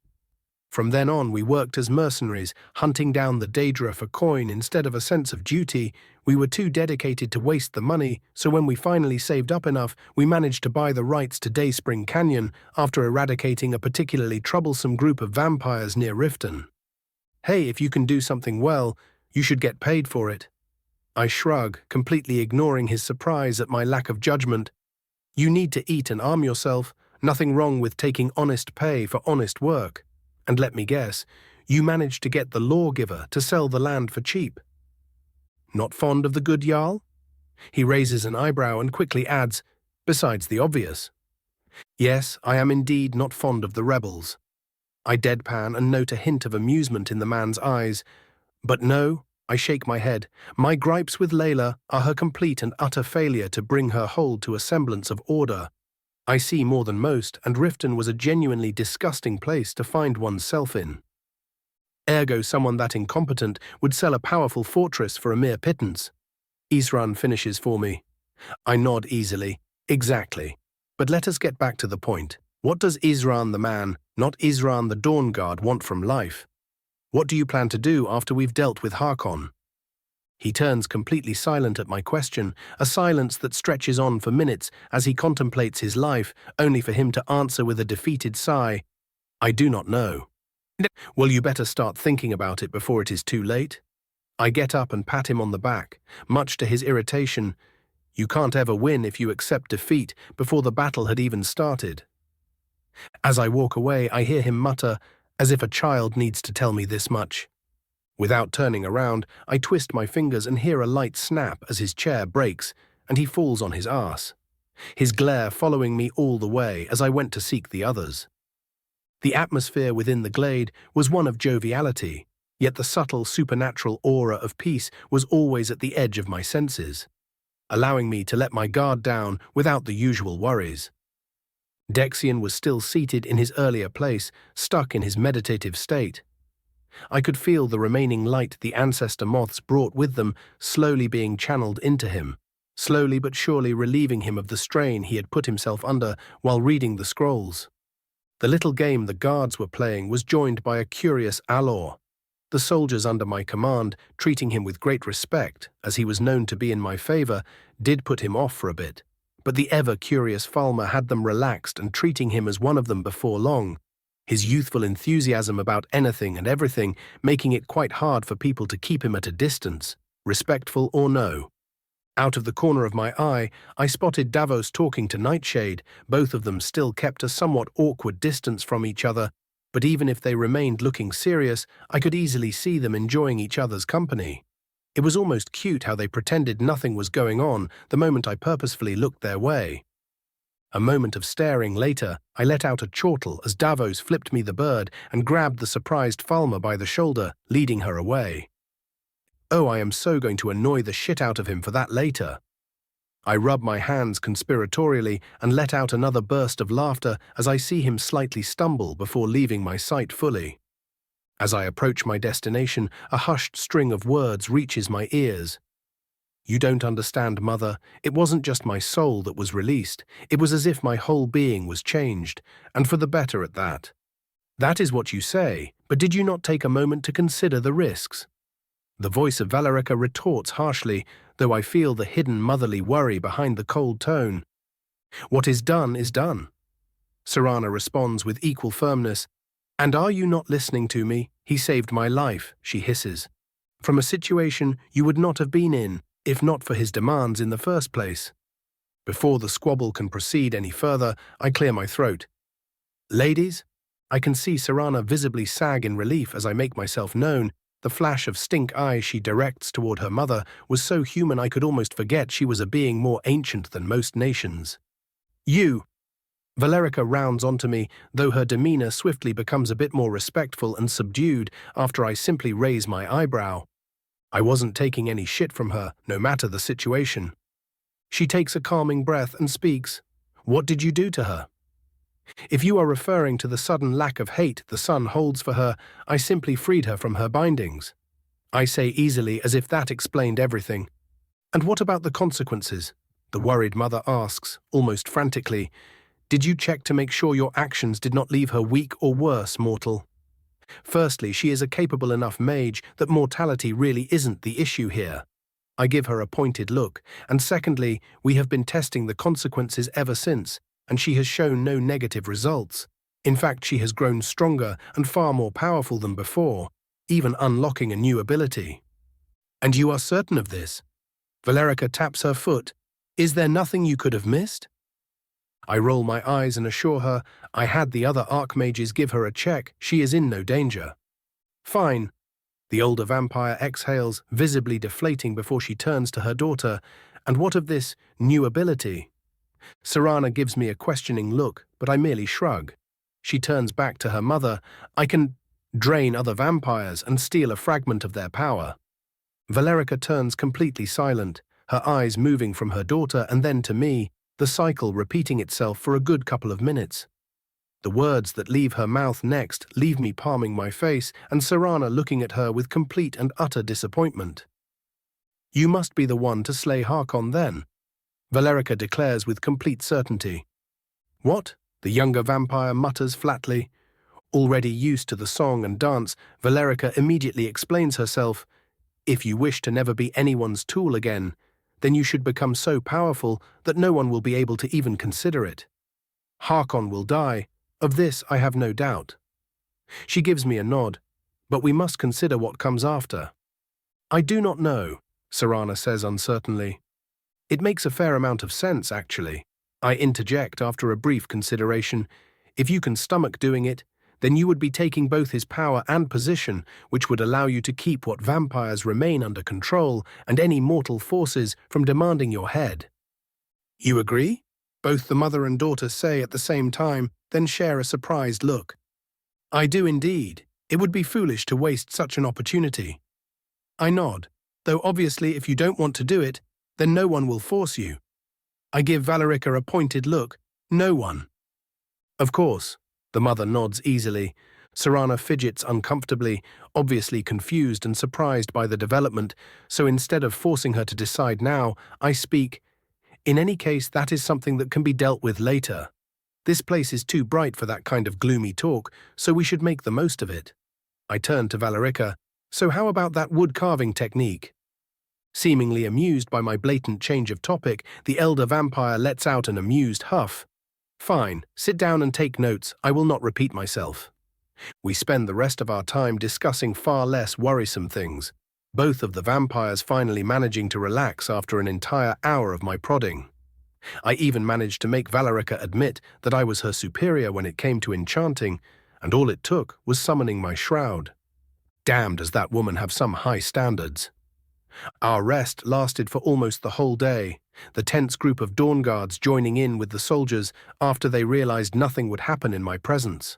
From then on, we worked as mercenaries, hunting down the Daedra for coin instead of a sense of duty. We were too dedicated to waste the money, so when we finally saved up enough, we managed to buy the rights to Dayspring Canyon after eradicating a particularly troublesome group of vampires near Riften. Hey, if you can do something well, you should get paid for it. I shrug, completely ignoring his surprise at my lack of judgment. You need to eat and arm yourself. Nothing wrong with taking honest pay for honest work. And let me guess, you managed to get the lawgiver to sell the land for cheap. Not fond of the good Jarl? He raises an eyebrow and quickly adds, besides the obvious. Yes, I am indeed not fond of the rebels. I deadpan and note a hint of amusement in the man's eyes. But no, I shake my head. My gripes with Layla are her complete and utter failure to bring her hold to a semblance of order. I see more than most, and Riften was a genuinely disgusting place to find oneself in. Ergo, someone that incompetent would sell a powerful fortress for a mere pittance. Isran finishes for me. I nod easily. Exactly. But let us get back to the point. What does Isran the man, not Isran the Dawn Guard, want from life? What do you plan to do after we've dealt with Harkon? He turns completely silent at my question, a silence that stretches on for minutes as he contemplates his life, only for him to answer with a defeated sigh, I do not know. Well, you better start thinking about it before it is too late. I get up and pat him on the back, much to his irritation. You can't ever win if you accept defeat before the battle had even started. As I walk away, I hear him mutter, as if a child needs to tell me this much. Without turning around, I twist my fingers and hear a light snap as his chair breaks, and he falls on his arse, his glare following me all the way as I went to seek the others. The atmosphere within the glade was one of joviality, yet the subtle supernatural aura of peace was always at the edge of my senses, allowing me to let my guard down without the usual worries. Dexian was still seated in his earlier place, stuck in his meditative state. I could feel the remaining light the ancestor moths brought with them slowly being channeled into him, slowly but surely relieving him of the strain he had put himself under while reading the scrolls. The little game the guards were playing was joined by a curious allure. The soldiers under my command, treating him with great respect, as he was known to be in my favor, did put him off for a bit, but the ever-curious Falmer had them relaxed and treating him as one of them before long, his youthful enthusiasm about anything and everything making it quite hard for people to keep him at a distance, respectful or no. Out of the corner of my eye, I spotted Davos talking to Nightshade. Both of them still kept a somewhat awkward distance from each other, but even if they remained looking serious, I could easily see them enjoying each other's company. It was almost cute how they pretended nothing was going on the moment I purposefully looked their way. A moment of staring later, I let out a chortle as Davos flipped me the bird and grabbed the surprised Falmer by the shoulder, leading her away. Oh, I am so going to annoy the shit out of him for that later. I rub my hands conspiratorially and let out another burst of laughter as I see him slightly stumble before leaving my sight fully. As I approach my destination, a hushed string of words reaches my ears. You don't understand, Mother. It wasn't just my soul that was released. It was as if my whole being was changed, and for the better at that. That is what you say, but did you not take a moment to consider the risks? The voice of Valerica retorts harshly, though I feel the hidden motherly worry behind the cold tone. What is done is done. Serana responds with equal firmness. And are you not listening to me? He saved my life, she hisses. From a situation you would not have been in, if not for his demands in the first place. Before the squabble can proceed any further, I clear my throat. Ladies? I can see Serana visibly sag in relief as I make myself known. The flash of stink eyes she directs toward her mother was so human I could almost forget she was a being more ancient than most nations. You! Valerica rounds onto me, though her demeanor swiftly becomes a bit more respectful and subdued after I simply raise my eyebrow. I wasn't taking any shit from her, no matter the situation. She takes a calming breath and speaks. What did you do to her? If you are referring to the sudden lack of hate the sun holds for her, I simply freed her from her bindings. I say easily, as if that explained everything. And what about the consequences? The worried mother asks, almost frantically. Did you check to make sure your actions did not leave her weak or worse, mortal? Firstly, she is a capable enough mage that mortality really isn't the issue here. I give her a pointed look, and secondly, we have been testing the consequences ever since, and she has shown no negative results. In fact, she has grown stronger and far more powerful than before, even unlocking a new ability. And you are certain of this? Valerica taps her foot. Is there nothing you could have missed? I roll my eyes and assure her I had the other archmages give her a check. She is in no danger. Fine. The older vampire exhales, visibly deflating before she turns to her daughter. And what of this new ability? Serana gives me a questioning look, but I merely shrug. She turns back to her mother. I can drain other vampires and steal a fragment of their power. Valerica turns completely silent, her eyes moving from her daughter and then to me, the cycle repeating itself for a good couple of minutes. The words that leave her mouth next leave me palming my face and Serana looking at her with complete and utter disappointment. You must be the one to slay Harkon then, Valerica declares with complete certainty. What? The younger vampire mutters flatly. Already used to the song and dance, Valerica immediately explains herself. If you wish to never be anyone's tool again, then you should become so powerful that no one will be able to even consider it. Harkon will die, of this I have no doubt. She gives me a nod, but we must consider what comes after. I do not know, Serana says uncertainly. It makes a fair amount of sense, actually. I interject after a brief consideration. If you can stomach doing it, then you would be taking both his power and position, which would allow you to keep what vampires remain under control and any mortal forces from demanding your head. You agree? Both the mother and daughter say at the same time, then share a surprised look. I do indeed. It would be foolish to waste such an opportunity. I nod, though obviously if you don't want to do it, then no one will force you. I give Valerica a pointed look. No one. Of course. The mother nods easily. Serana fidgets uncomfortably, obviously confused and surprised by the development, so instead of forcing her to decide now, I speak. In any case, that is something that can be dealt with later. This place is too bright for that kind of gloomy talk, so we should make the most of it. I turn to Valerica. So how about that wood carving technique? Seemingly amused by my blatant change of topic, the elder vampire lets out an amused huff. Fine, sit down and take notes, I will not repeat myself. We spend the rest of our time discussing far less worrisome things, both of the vampires finally managing to relax after an entire hour of my prodding. I even managed to make Valerica admit that I was her superior when it came to enchanting, and all it took was summoning my shroud. Damn, does that woman have some high standards. Our rest lasted for almost the whole day, the tense group of dawn guards joining in with the soldiers after they realized nothing would happen in my presence.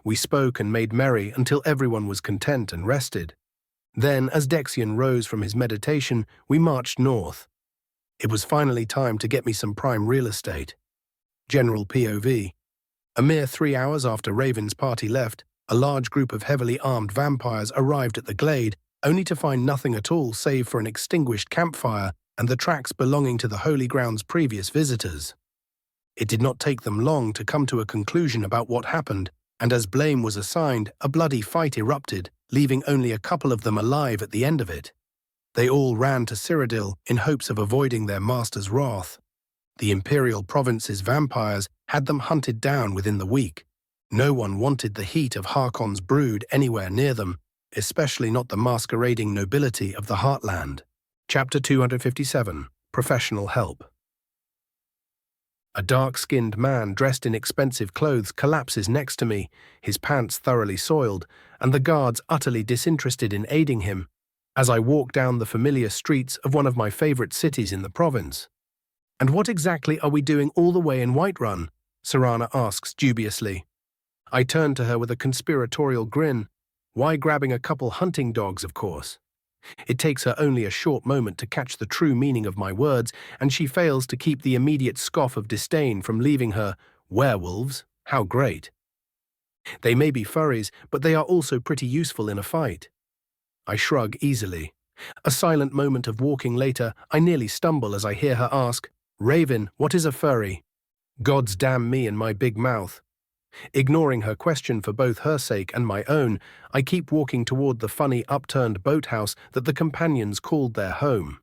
We spoke and made merry until everyone was content and rested. Then, as Dexion rose from his meditation, we marched north. It was finally time to get me some prime real estate. General POV. A mere 3 hours after Raven's party left, a large group of heavily armed vampires arrived at the glade, only to find nothing at all save for an extinguished campfire and the tracks belonging to the Holy Ground's previous visitors. It did not take them long to come to a conclusion about what happened, and as blame was assigned, a bloody fight erupted, leaving only a couple of them alive at the end of it. They all ran to Cyrodiil in hopes of avoiding their master's wrath. The Imperial Province's vampires had them hunted down within the week. No one wanted the heat of Harkon's brood anywhere near them, especially not the masquerading nobility of the Heartland. Chapter 257, Professional Help. A dark-skinned man dressed in expensive clothes collapses next to me, his pants thoroughly soiled, and the guards utterly disinterested in aiding him, as I walk down the familiar streets of one of my favorite cities in the province. And what exactly are we doing all the way in Whiterun? Serana asks dubiously. I turn to her with a conspiratorial grin. Why grabbing a couple hunting dogs, of course. It takes her only a short moment to catch the true meaning of my words, and she fails to keep the immediate scoff of disdain from leaving her. Werewolves? How great. They may be furries, but they are also pretty useful in a fight. I shrug easily. A silent moment of walking later, I nearly stumble as I hear her ask, "Raven, what is a furry?" Gods damn me and my big mouth. Ignoring her question for both her sake and my own, I keep walking toward the funny upturned boathouse that the companions called their home.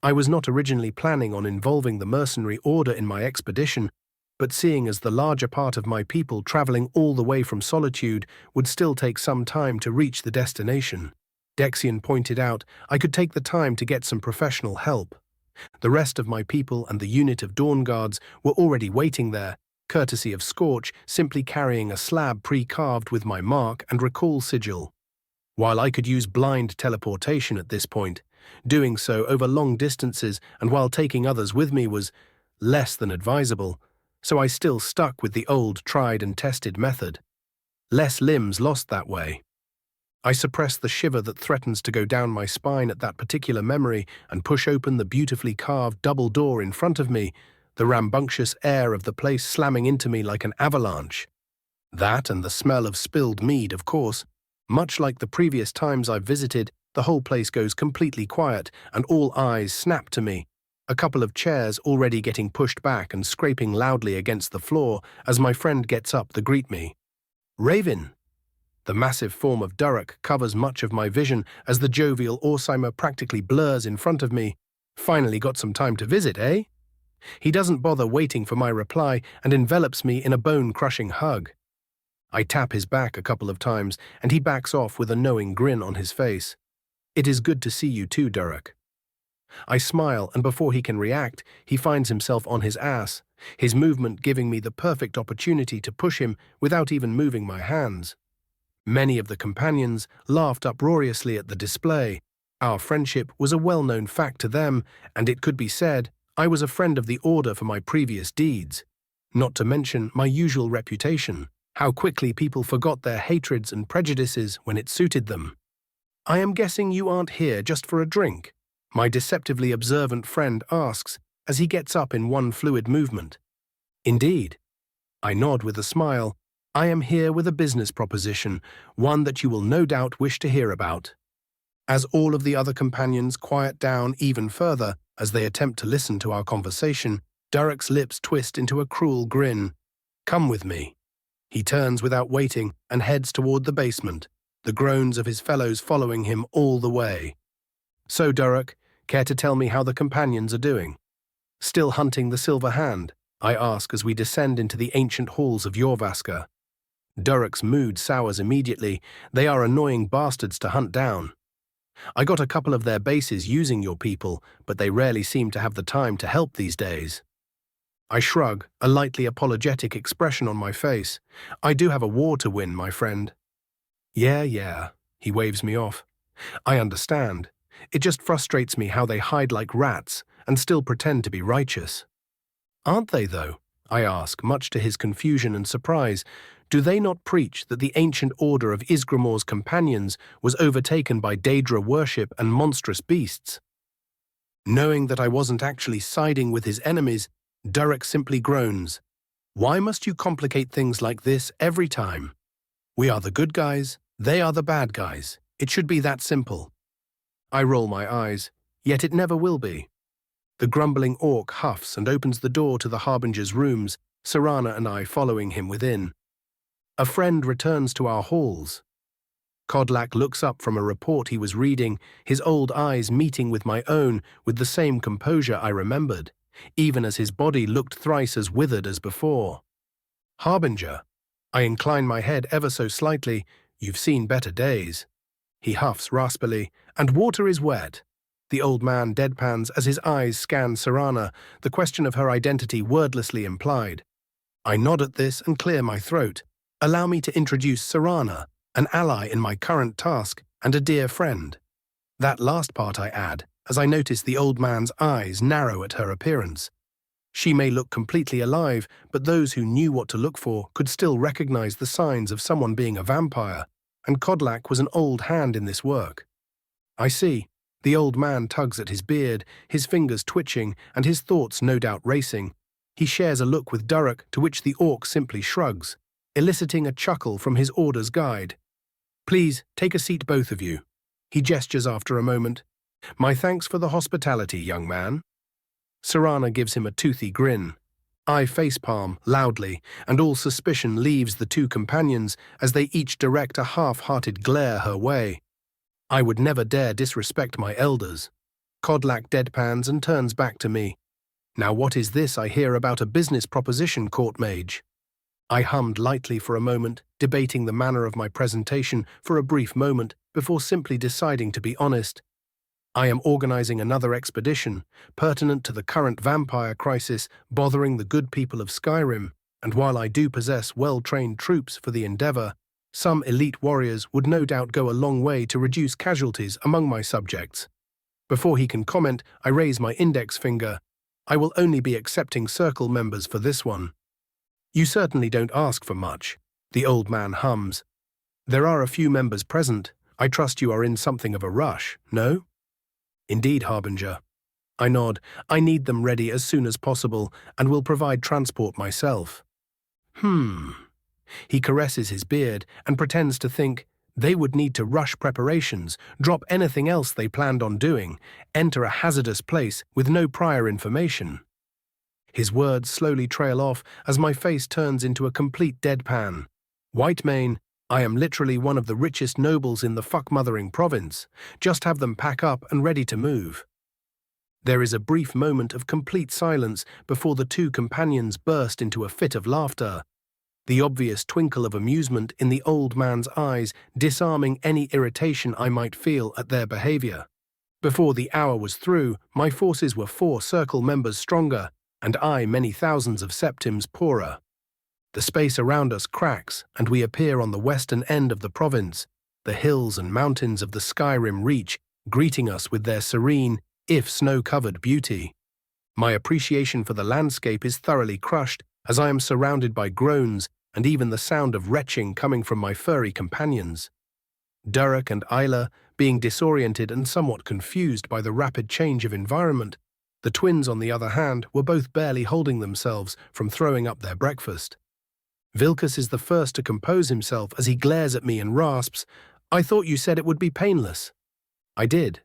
I was not originally planning on involving the mercenary order in my expedition, but seeing as the larger part of my people traveling all the way from Solitude would still take some time to reach the destination, Dexian pointed out I could take the time to get some professional help. The rest of my people and the unit of Dawn Guards were already waiting there, courtesy of Scorch, simply carrying a slab pre-carved with my mark and recall sigil. While I could use blind teleportation at this point, doing so over long distances and while taking others with me was less than advisable, so I still stuck with the old tried and tested method. Less limbs lost that way. I suppress the shiver that threatens to go down my spine at that particular memory and push open the beautifully carved double door in front of me, the rambunctious air of the place slamming into me like an avalanche. That and the smell of spilled mead, of course. Much like the previous times I've visited, the whole place goes completely quiet and all eyes snap to me, a couple of chairs already getting pushed back and scraping loudly against the floor as my friend gets up to greet me. "Raven!" The massive form of Durek covers much of my vision as the jovial Orsimer practically blurs in front of me. "Finally got some time to visit, eh?" He doesn't bother waiting for my reply and envelops me in a bone-crushing hug. I tap his back a couple of times and he backs off with a knowing grin on his face. "It is good to see you too, Durek." I smile, and before he can react, he finds himself on his ass, his movement giving me the perfect opportunity to push him without even moving my hands. Many of the companions laughed uproariously at the display. Our friendship was a well-known fact to them, and it could be said I was a friend of the Order for my previous deeds. Not to mention my usual reputation, how quickly people forgot their hatreds and prejudices when it suited them. "I am guessing you aren't here just for a drink?" my deceptively observant friend asks as he gets up in one fluid movement. "Indeed." I nod with a smile. "I am here with a business proposition, one that you will no doubt wish to hear about." As all of the other companions quiet down even further as they attempt to listen to our conversation, Durek's lips twist into a cruel grin. "Come with me." He turns without waiting and heads toward the basement, the groans of his fellows following him all the way. "So, Durek, care to tell me how the companions are doing?" "Still hunting the Silver Hand?" I ask as we descend into the ancient halls of Jorvaskr. Durek's mood sours immediately. "They are annoying bastards to hunt down. I got a couple of their bases using your people, but they rarely seem to have the time to help these days." I shrug, a lightly apologetic expression on my face. "I do have a war to win, my friend." Yeah, he waves me off. "I understand. It just frustrates me how they hide like rats and still pretend to be righteous." "Aren't they, though?" I ask, much to his confusion and surprise. "Do they not preach that the ancient order of Isgramor's companions was overtaken by Daedra worship and monstrous beasts?" Knowing that I wasn't actually siding with his enemies, Durek simply groans. "Why must you complicate things like this every time? We are the good guys, they are the bad guys. It should be that simple." I roll my eyes, yet it never will be. The grumbling orc huffs and opens the door to the Harbinger's rooms, Serana and I following him within. A friend returns to our halls. Kodlak looks up from a report he was reading, his old eyes meeting with my own with the same composure I remembered, even as his body looked thrice as withered as before. "Harbinger." I incline my head ever so slightly. "You've seen better days." He huffs raspily. "And water is wet." The old man deadpans as his eyes scan Serana, the question of her identity wordlessly implied. I nod at this and clear my throat. "Allow me to introduce Serana, an ally in my current task and a dear friend." That last part I add, as I notice the old man's eyes narrow at her appearance. She may look completely alive, but those who knew what to look for could still recognize the signs of someone being a vampire, and Kodlak was an old hand in this work. I see. The old man tugs at his beard, his fingers twitching, and his thoughts no doubt racing. He shares a look with Durek, to which the orc simply shrugs, eliciting a chuckle from his orders guide. Please, take a seat, both of you. He gestures after a moment. My thanks for the hospitality, young man. Serana gives him a toothy grin. I facepalm loudly, and all suspicion leaves the two companions as they each direct a half-hearted glare her way. I would never dare disrespect my elders. Kodlak deadpans and turns back to me. Now what is this I hear about a business proposition, court mage? I hummed lightly for a moment, debating the manner of my presentation for a brief moment before simply deciding to be honest. I am organizing another expedition, pertinent to the current vampire crisis bothering the good people of Skyrim, and while I do possess well-trained troops for the endeavor, some elite warriors would no doubt go a long way to reduce casualties among my subjects. Before he can comment, I raise my index finger. I will only be accepting circle members for this one. You certainly don't ask for much, the old man hums. There are a few members present. I trust you are in something of a rush, no? Indeed, Harbinger. I nod. I need them ready as soon as possible and will provide transport myself. He caresses his beard and pretends to think they would need to rush preparations, drop anything else they planned on doing, enter a hazardous place with no prior information. His words slowly trail off as my face turns into a complete deadpan. Whitemane, I am literally one of the richest nobles in the fuckmothering province. Just have them pack up and ready to move. There is a brief moment of complete silence before the two companions burst into a fit of laughter, the obvious twinkle of amusement in the old man's eyes disarming any irritation I might feel at their behavior. Before the hour was through, my forces were 4 circle members stronger, and I many thousands of septims poorer. The space around us cracks, and we appear on the western end of the province, the hills and mountains of the Skyrim reach, greeting us with their serene, if snow-covered beauty. My appreciation for the landscape is thoroughly crushed as I am surrounded by groans and even the sound of retching coming from my furry companions. Durek and Isla, being disoriented and somewhat confused by the rapid change of environment, the twins, on the other hand, were both barely holding themselves from throwing up their breakfast. Vilkas is the first to compose himself as he glares at me and rasps, I thought you said it would be painless. I did.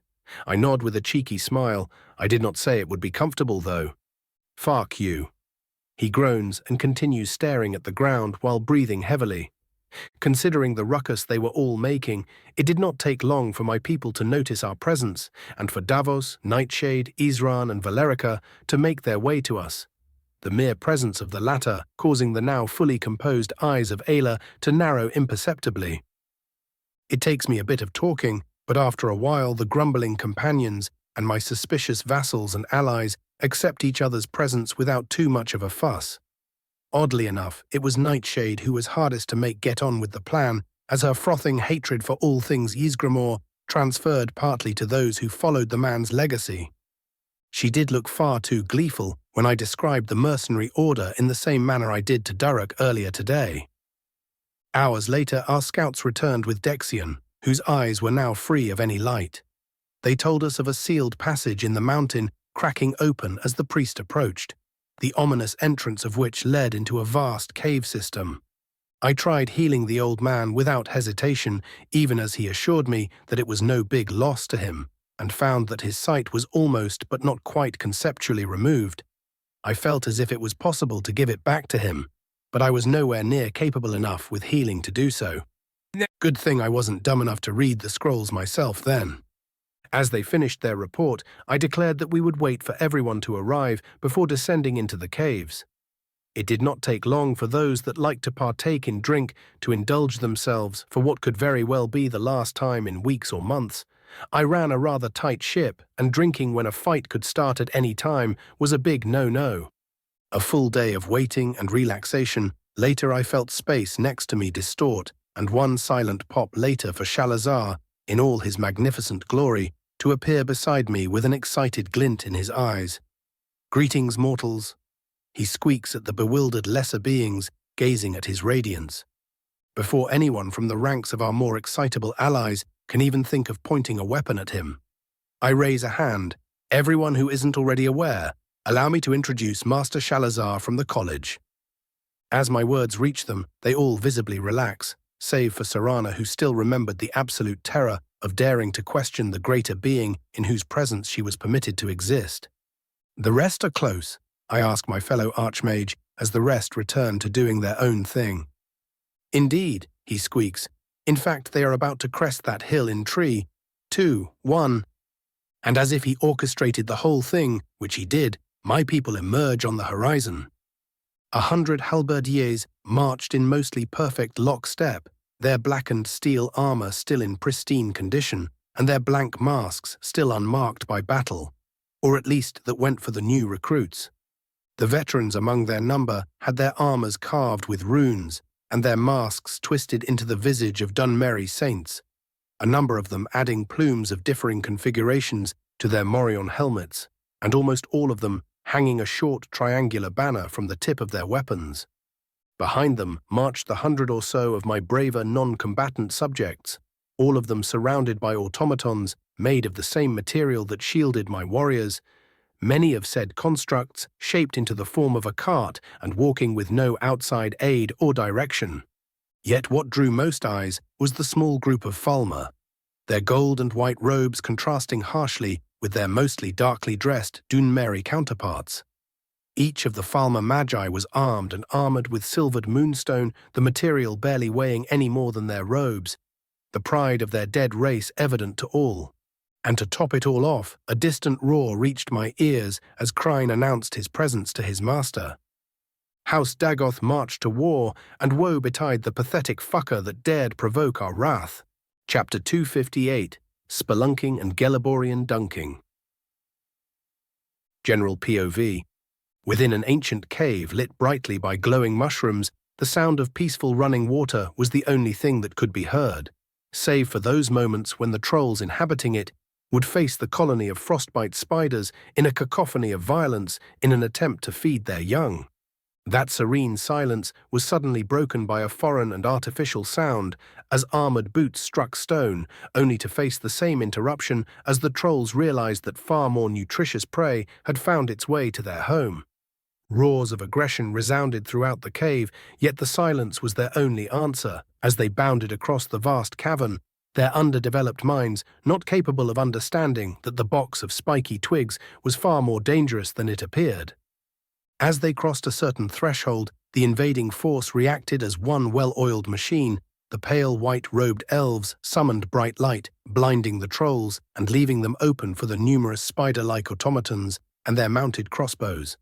I nod with a cheeky smile. I did not say it would be comfortable, though. Fuck you. He groans and continues staring at the ground while breathing heavily. Considering the ruckus they were all making, it did not take long for my people to notice our presence, and for Davos, Nightshade, Isran, and Valerica to make their way to us. The mere presence of the latter causing the now fully composed eyes of Ayla to narrow imperceptibly. It takes me a bit of talking, but after a while the grumbling companions and my suspicious vassals and allies accept each other's presence without too much of a fuss. Oddly enough, it was Nightshade who was hardest to make get on with the plan, as her frothing hatred for all things Ysgramor transferred partly to those who followed the man's legacy. She did look far too gleeful when I described the mercenary order in the same manner I did to Durek earlier today. Hours later, our scouts returned with Dexion, whose eyes were now free of any light. They told us of a sealed passage in the mountain cracking open as the priest approached, the ominous entrance of which led into a vast cave system. I tried healing the old man without hesitation, even as he assured me that it was no big loss to him, and found that his sight was almost but not quite conceptually removed. I felt as if it was possible to give it back to him, but I was nowhere near capable enough with healing to do so. Good thing I wasn't dumb enough to read the scrolls myself then. As they finished their report, I declared that we would wait for everyone to arrive before descending into the caves. It did not take long for those that liked to partake in drink to indulge themselves for what could very well be the last time in weeks or months. I ran a rather tight ship, and drinking when a fight could start at any time was a big no-no. A full day of waiting and relaxation, later I felt space next to me distort, and one silent pop later for Shalazar, in all his magnificent glory, to appear beside me with an excited glint in his eyes. Greetings, mortals. He squeaks at the bewildered lesser beings, gazing at his radiance. Before anyone from the ranks of our more excitable allies can even think of pointing a weapon at him. I raise a hand. Everyone who isn't already aware, allow me to introduce Master Shalazar from the college. As my words reach them, they all visibly relax, save for Serana, who still remembered the absolute terror of daring to question the greater being in whose presence she was permitted to exist. The rest are close, I ask my fellow archmage as the rest return to doing their own thing. Indeed, he squeaks. In fact, they are about to crest that hill in 3, 2, 1. And as if he orchestrated the whole thing, which he did, my people emerge on the horizon. 100 halberdiers marched in mostly perfect lockstep, their blackened steel armor still in pristine condition, and their blank masks still unmarked by battle, or at least that went for the new recruits. The veterans among their number had their armors carved with runes, and their masks twisted into the visage of Dunmerry saints, a number of them adding plumes of differing configurations to their morion helmets, and almost all of them hanging a short triangular banner from the tip of their weapons. Behind them marched the 100 or so of my braver non-combatant subjects, all of them surrounded by automatons made of the same material that shielded my warriors, many of said constructs shaped into the form of a cart and walking with no outside aid or direction. Yet what drew most eyes was the small group of Falmer, their gold and white robes contrasting harshly with their mostly darkly dressed Dunmerry counterparts. Each of the Falmer Magi was armed and armored with silvered moonstone, the material barely weighing any more than their robes, the pride of their dead race evident to all. And to top it all off, a distant roar reached my ears as Cairn announced his presence to his master. House Dagoth marched to war, and woe betide the pathetic fucker that dared provoke our wrath. Chapter 258, Spelunking and Geliborian Dunking. General POV. Within an ancient cave lit brightly by glowing mushrooms, the sound of peaceful running water was the only thing that could be heard, save for those moments when the trolls inhabiting it would face the colony of frostbite spiders in a cacophony of violence in an attempt to feed their young. That serene silence was suddenly broken by a foreign and artificial sound as armored boots struck stone, only to face the same interruption as the trolls realized that far more nutritious prey had found its way to their home. Roars of aggression resounded throughout the cave, yet the silence was their only answer as they bounded across the vast cavern, their underdeveloped minds not capable of understanding that the box of spiky twigs was far more dangerous than it appeared. As they crossed a certain threshold, the invading force reacted as one well-oiled machine. The pale white-robed elves summoned bright light, blinding the trolls and leaving them open for the numerous spider-like automatons and their mounted crossbows.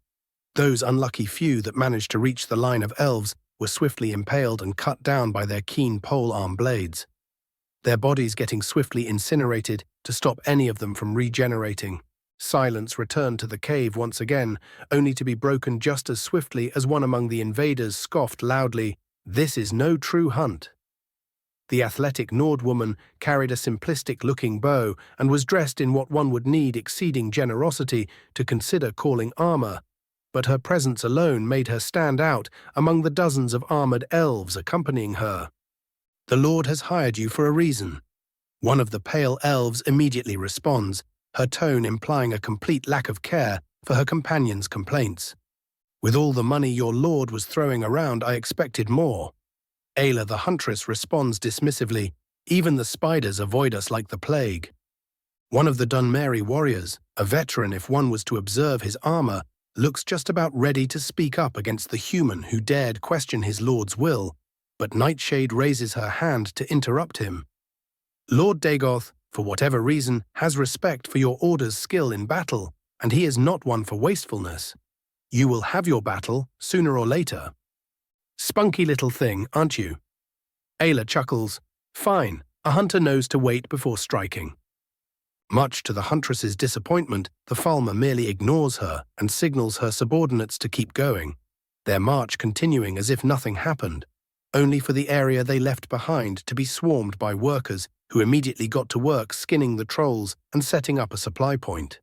Those unlucky few that managed to reach the line of elves were swiftly impaled and cut down by their keen polearm blades, their bodies getting swiftly incinerated to stop any of them from regenerating. Silence returned to the cave once again, only to be broken just as swiftly as one among the invaders scoffed loudly, "This is no true hunt." The athletic Nord woman carried a simplistic-looking bow and was dressed in what one would need exceeding generosity to consider calling armor, but her presence alone made her stand out among the dozens of armored elves accompanying her. "The Lord has hired you for a reason." One of the pale elves immediately responds, her tone implying a complete lack of care for her companion's complaints. "With all the money your lord was throwing around, I expected more." Ayla the huntress responds dismissively, "Even the spiders avoid us like the plague." One of the Dunmerry warriors, a veteran if one was to observe his armor, looks just about ready to speak up against the human who dared question his lord's will, but Nightshade raises her hand to interrupt him. "Lord Dagoth, for whatever reason, has respect for your order's skill in battle, and he is not one for wastefulness. You will have your battle, sooner or later." "Spunky little thing, aren't you?" Ayla chuckles. "Fine, a hunter knows to wait before striking." Much to the huntress's disappointment, the Falmer merely ignores her and signals her subordinates to keep going, their march continuing as if nothing happened, only for the area they left behind to be swarmed by workers who immediately got to work skinning the trolls and setting up a supply point.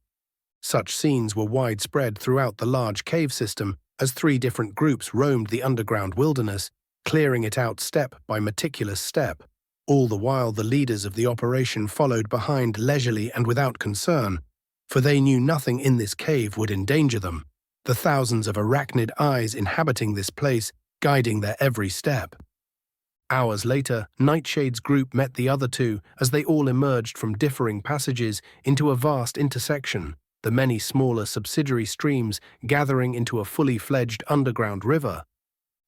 Such scenes were widespread throughout the large cave system as 3 different groups roamed the underground wilderness, clearing it out step by meticulous step, All the while the leaders of the operation followed behind leisurely and without concern, for they knew nothing in this cave would endanger them, the thousands of arachnid eyes inhabiting this place guiding their every step. Hours later, Nightshade's group met the other two as they all emerged from differing passages into a vast intersection, the many smaller subsidiary streams gathering into a fully fledged underground river.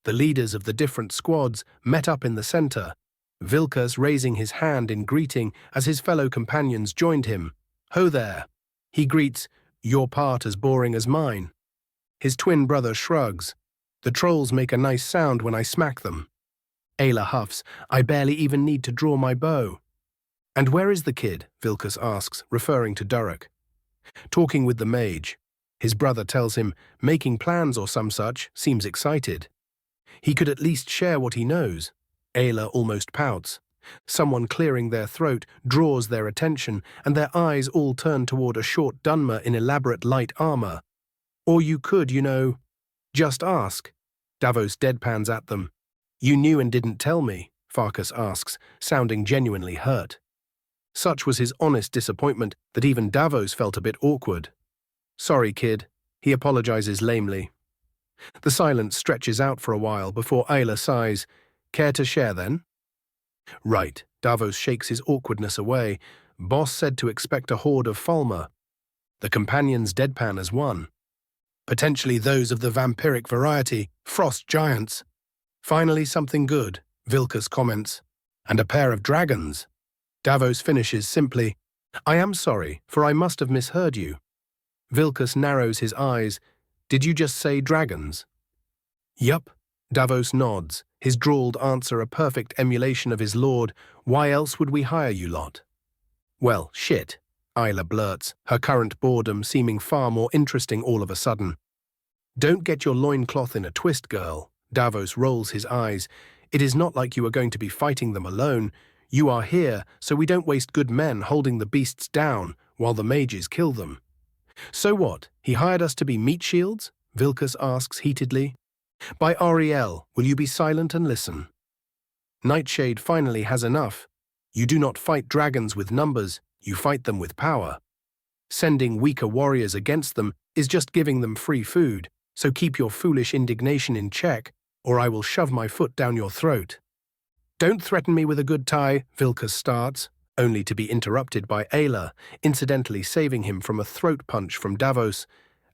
The leaders of the different squads met up in the center, Vilkas raising his hand in greeting as his fellow companions joined him. "Ho there." He greets, "Your part as boring as mine." His twin brother shrugs. "The trolls make a nice sound when I smack them." Ayla huffs, "I barely even need to draw my bow." "And where is the kid?" Vilkas asks, referring to Durek. "Talking with the mage." His brother tells him, "Making plans or some such, seems excited." He could at least share what he knows. Ayla almost pouts. Someone clearing their throat draws their attention, and their eyes all turn toward a short Dunmer in elaborate light armor. "Or you could, just ask." Davos deadpans at them. "You knew and didn't tell me," Farkas asks, sounding genuinely hurt. Such was his honest disappointment that even Davos felt a bit awkward. "Sorry, kid," he apologizes lamely. The silence stretches out for a while before Ayla sighs. "Care to share, then?" "Right," Davos shakes his awkwardness away. "Boss said to expect a horde of Falmer." The companions deadpan as one. "Potentially those of the vampiric variety, frost giants." "Finally something good," Vilkas comments. "And a pair of dragons." Davos finishes simply, "I am sorry, for I must have misheard you." Vilkas narrows his eyes. "Did you just say dragons?" "Yup." Davos nods, his drawled answer a perfect emulation of his lord. "Why else would we hire you lot?" "Well, shit," Ayla blurts, her current boredom seeming far more interesting all of a sudden. "Don't get your loincloth in a twist, girl." Davos rolls his eyes. "It is not like you are going to be fighting them alone. You are here, so we don't waste good men holding the beasts down while the mages kill them." "So what, he hired us to be meat shields?" Vilkas asks heatedly. "By Ariel, will you be silent and listen?" Nightshade finally has enough. "You do not fight dragons with numbers, you fight them with power. Sending weaker warriors against them is just giving them free food, so keep your foolish indignation in check, or I will shove my foot down your throat." "Don't threaten me with a good tie," Vilkas starts, only to be interrupted by Ayla, incidentally saving him from a throat punch from Davos.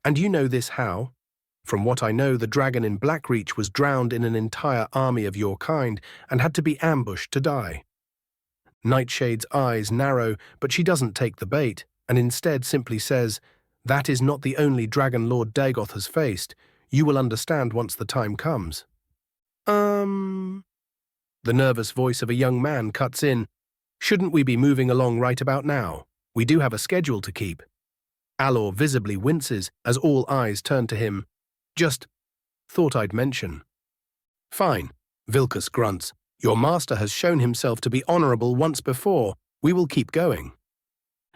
"And you know this how? From what I know, the dragon in Blackreach was drowned in an entire army of your kind and had to be ambushed to die." Nightshade's eyes narrow, but she doesn't take the bait, and instead simply says, "That is not the only dragon Lord Dagoth has faced. You will understand once the time comes." The nervous voice of a young man cuts in. "Shouldn't we be moving along right about now? We do have a schedule to keep." Alor visibly winces as all eyes turn to him. "Just thought I'd mention." "Fine," Vilkas grunts. "Your master has shown himself to be honorable once before. We will keep going."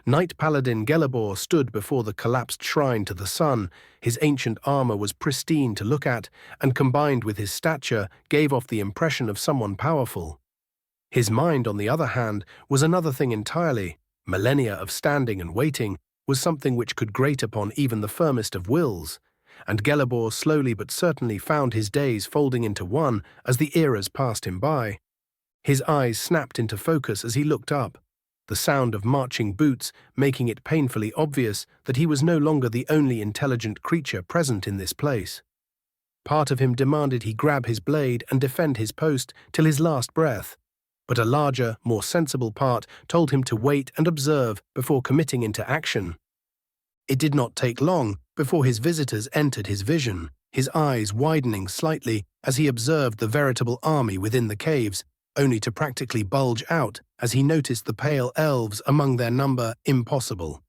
Knight Paladin Gelibor stood before the collapsed shrine to the sun. His ancient armor was pristine to look at, and combined with his stature, gave off the impression of someone powerful. His mind, on the other hand, was another thing entirely. Millennia of standing and waiting was something which could grate upon even the firmest of wills, and Gelibor slowly but certainly found his days folding into one as the eras passed him by. His eyes snapped into focus as he looked up, the sound of marching boots making it painfully obvious that he was no longer the only intelligent creature present in this place. Part of him demanded he grab his blade and defend his post till his last breath, but a larger, more sensible part told him to wait and observe before committing into action. It did not take long before his visitors entered his vision, his eyes widening slightly as he observed the veritable army within the caves, only to practically bulge out as he noticed the pale elves among their number. Impossible.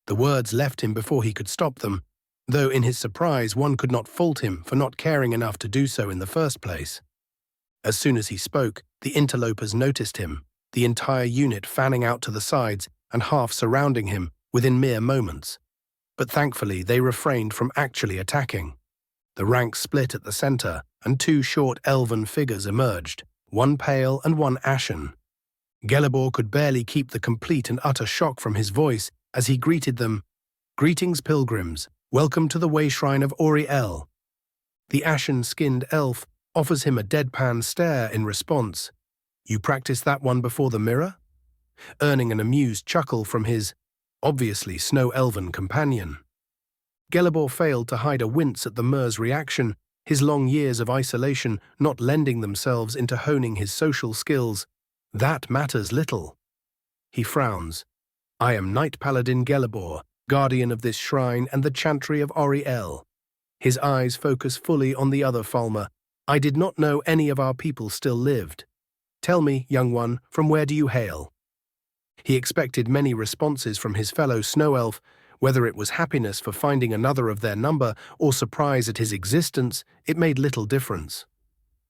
The words left him before he could stop them, though in his surprise one could not fault him for not caring enough to do so in the first place. As soon as he spoke, the interlopers noticed him, the entire unit fanning out to the sides and half surrounding him within mere moments. But thankfully they refrained from actually attacking. The ranks split at the center, and two short elven figures emerged, one pale and one ashen. Gelibor could barely keep the complete and utter shock from his voice as he greeted them. "Greetings, pilgrims. Welcome to the way shrine of Auriel." The ashen-skinned elf offers him a deadpan stare in response. "You practiced that one before the mirror?" Earning an amused chuckle from his, obviously snow-elven companion. Gelibor failed to hide a wince at the Mer's reaction, his long years of isolation not lending themselves into honing his social skills. "That matters little." He frowns. "I am Knight Paladin Gelibor, guardian of this shrine and the Chantry of Auriel." His eyes focus fully on the other Falmer. "I did not know any of our people still lived. Tell me, young one, from where do you hail?" He expected many responses from his fellow snow elf, whether it was happiness for finding another of their number or surprise at his existence. It made little difference.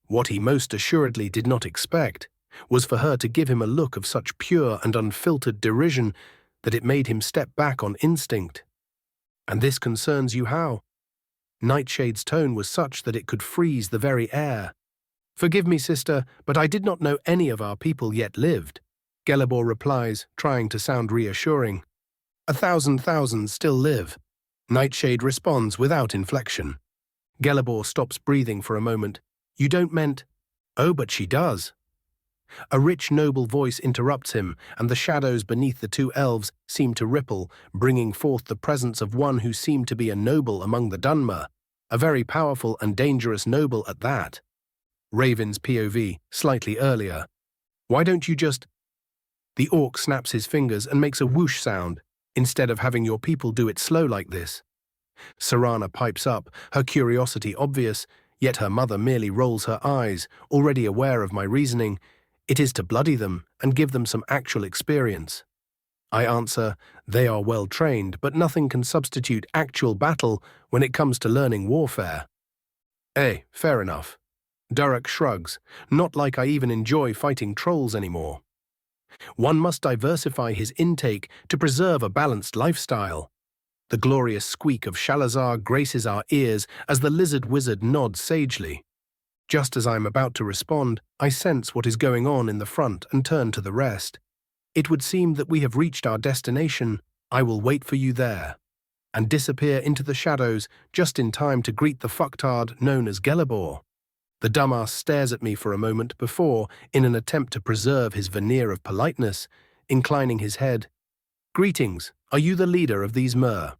What he most assuredly did not expect was for her to give him a look of such pure and unfiltered derision that it made him step back on instinct. "And this concerns you how?" Nightshade's tone was such that it could freeze the very air. "Forgive me, sister, but I did not know any of our people yet lived." Gelibor replies, trying to sound reassuring. "1,000 still live." Nightshade responds without inflection. Gelibor stops breathing for a moment. "You don't meant—" "Oh, but she does." A rich, noble voice interrupts him, and the shadows beneath the two elves seem to ripple, bringing forth the presence of one who seemed to be a noble among the Dunmer, a very powerful and dangerous noble at that. Raven's POV, slightly earlier. "Why don't you just—" The orc snaps his fingers and makes a whoosh sound, instead of having your people do it slow like this. Serana pipes up, her curiosity obvious, yet her mother merely rolls her eyes, already aware of my reasoning. It is to bloody them and give them some actual experience. I answer, they are well trained, but nothing can substitute actual battle when it comes to learning warfare. Fair enough. Durek shrugs, not like I even enjoy fighting trolls anymore. One must diversify his intake to preserve a balanced lifestyle. The glorious squeak of Shalazar graces our ears as the lizard wizard nods sagely. Just as I am about to respond, I sense what is going on in the front and turn to the rest. It would seem that we have reached our destination. I will wait for you there. And disappear into the shadows just in time to greet the fucktard known as Gelibor. The dumbass stares at me for a moment before, in an attempt to preserve his veneer of politeness, inclining his head. Greetings, are you the leader of these Mer?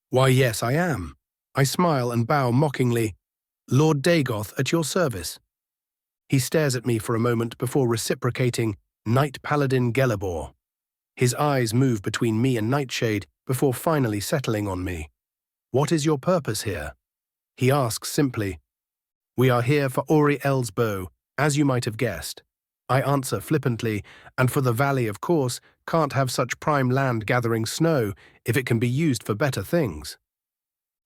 Why, yes, I am. I smile and bow mockingly. Lord Dagoth at your service. He stares at me for a moment before reciprocating, Knight Paladin Gelibor. His eyes move between me and Nightshade before finally settling on me. What is your purpose here? He asks simply. We are here for Auriel's bow, as you might have guessed. I answer flippantly, and for the valley, of course, can't have such prime land gathering snow if it can be used for better things.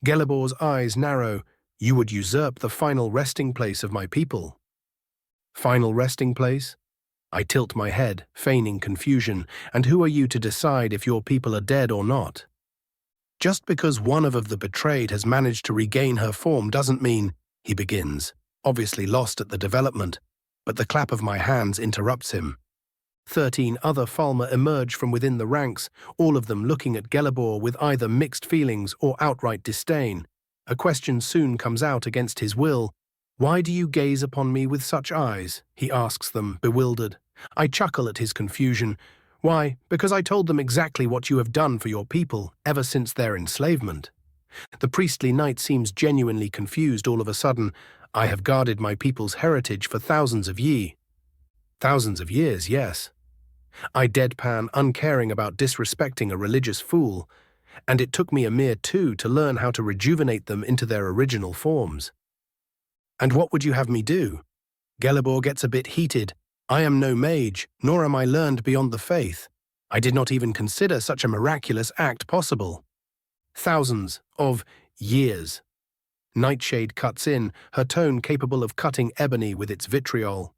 Gelibor's eyes narrow. You would usurp the final resting place of my people. Final resting place? I tilt my head, feigning confusion, and who are you to decide if your people are dead or not? Just because one of the betrayed has managed to regain her form doesn't mean, he begins, obviously lost at the development, but the clap of my hands interrupts him. 13 other Falmer emerge from within the ranks, all of them looking at Gelibor with either mixed feelings or outright disdain. A question soon comes out against his will. Why do you gaze upon me with such eyes? He asks them, bewildered. I chuckle at his confusion. Why, because I told them exactly what you have done for your people ever since their enslavement. The priestly knight seems genuinely confused all of a sudden. I have guarded my people's heritage for thousands of years. Thousands of years, yes. I deadpan, uncaring about disrespecting a religious fool, and it took me a mere 2 to learn how to rejuvenate them into their original forms. And what would you have me do? Gelibor gets a bit heated. I am no mage, nor am I learned beyond the faith. I did not even consider such a miraculous act possible. Thousands of years. Nightshade cuts in, her tone capable of cutting ebony with its vitriol.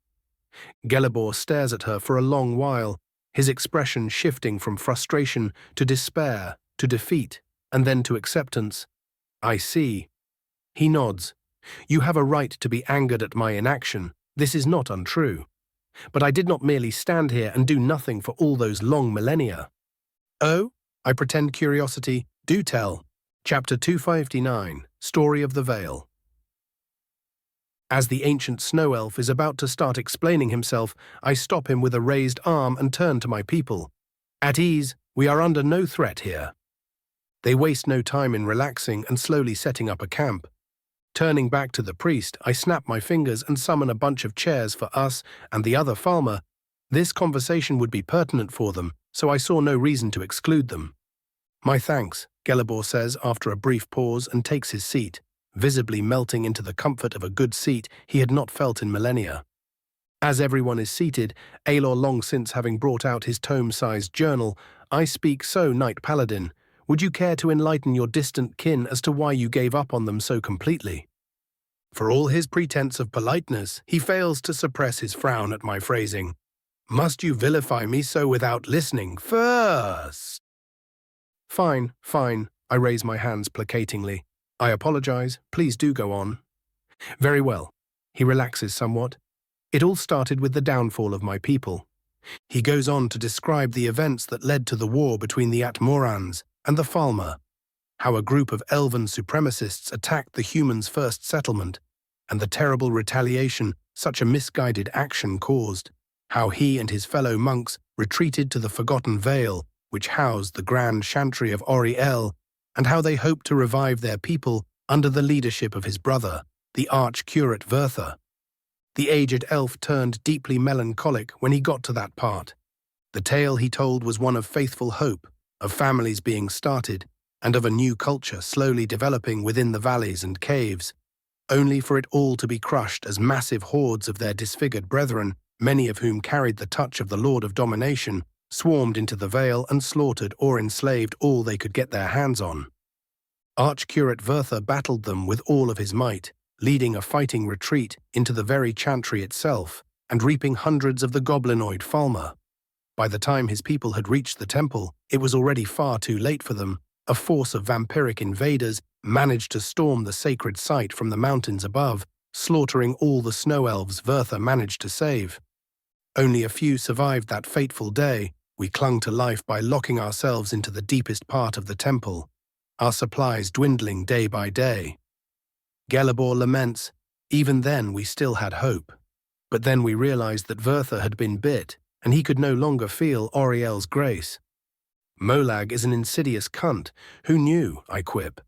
Gelibor stares at her for a long while, his expression shifting from frustration to despair, to defeat, and then to acceptance. I see. He nods. You have a right to be angered at my inaction. This is not untrue. But I did not merely stand here and do nothing for all those long millennia. Oh, I pretend curiosity. Do tell. Chapter 259, Story of the Vale. As the ancient snow elf is about to start explaining himself, I stop him with a raised arm and turn to my people. At ease, we are under no threat here. They waste no time in relaxing and slowly setting up a camp. Turning back to the priest, I snap my fingers and summon a bunch of chairs for us and the other Falmer. This conversation would be pertinent for them, so I saw no reason to exclude them. My thanks, Gelibor says after a brief pause and takes his seat, visibly melting into the comfort of a good seat he had not felt in millennia. As everyone is seated, Aelor long since having brought out his tome-sized journal, I speak. So, Knight Paladin, would you care to enlighten your distant kin as to why you gave up on them so completely? For all his pretense of politeness, he fails to suppress his frown at my phrasing. Must you vilify me so without listening first? Fine, I raise my hands placatingly. I apologize, please do go on. Very well. He relaxes somewhat. It all started with the downfall of my people. He goes on to describe the events that led to the war between the Atmorans and the Falmer, how a group of elven supremacists attacked the humans' first settlement, and the terrible retaliation such a misguided action caused, how he and his fellow monks retreated to the Forgotten Vale, which housed the grand chantry of Auriel, and how they hoped to revive their people under the leadership of his brother, the arch-curate Verther. The aged elf turned deeply melancholic when he got to that part. The tale he told was one of faithful hope, of families being started, and of a new culture slowly developing within the valleys and caves, only for it all to be crushed as massive hordes of their disfigured brethren, many of whom carried the touch of the Lord of Domination, swarmed into the Vale and slaughtered or enslaved all they could get their hands on. Arch-curate Verther battled them with all of his might, leading a fighting retreat into the very chantry itself, and reaping hundreds of the goblinoid Falmer. By the time his people had reached the temple, it was already far too late for them. A force of vampiric invaders managed to storm the sacred site from the mountains above, slaughtering all the snow elves Verther managed to save. Only a few survived that fateful day. We clung to life by locking ourselves into the deepest part of the temple, our supplies dwindling day by day. Gelibor laments, even then we still had hope. But then we realized that Verther had been bit, and he could no longer feel Auriel's grace. Molag is an insidious cunt. Who knew? I quip.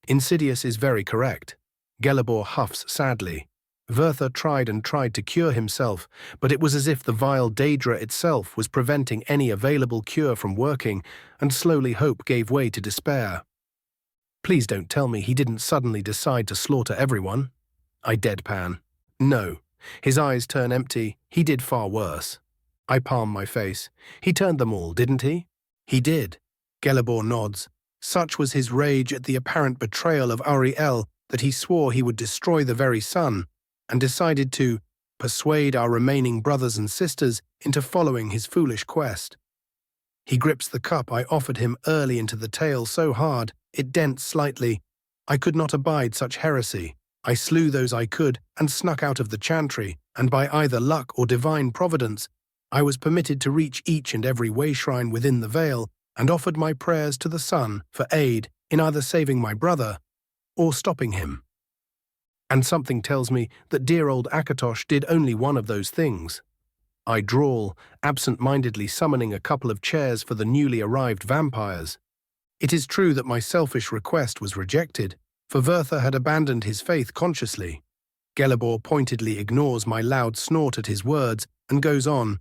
Insidious is very correct. Gelibor huffs sadly. Verther tried and tried to cure himself, but it was as if the vile Daedra itself was preventing any available cure from working, and slowly hope gave way to despair. Please don't tell me he didn't suddenly decide to slaughter everyone. I deadpan. No. His eyes turn empty. He did far worse. I palm my face. He turned them all, didn't he? He did. Gelibor nods. Such was his rage at the apparent betrayal of Auriel that he swore he would destroy the very sun, and decided to persuade our remaining brothers and sisters into following his foolish quest. He grips the cup I offered him early into the tale so hard it dents slightly. I could not abide such heresy. I slew those I could and snuck out of the chantry, and by either luck or divine providence, I was permitted to reach each and every way shrine within the Vale and offered my prayers to the sun for aid in either saving my brother or stopping him. And something tells me that dear old Akatosh did only one of those things. I drawl, absent-mindedly summoning a couple of chairs for the newly arrived vampires. It is true that my selfish request was rejected, for Verther had abandoned his faith consciously. Gelibor pointedly ignores my loud snort at his words and goes on.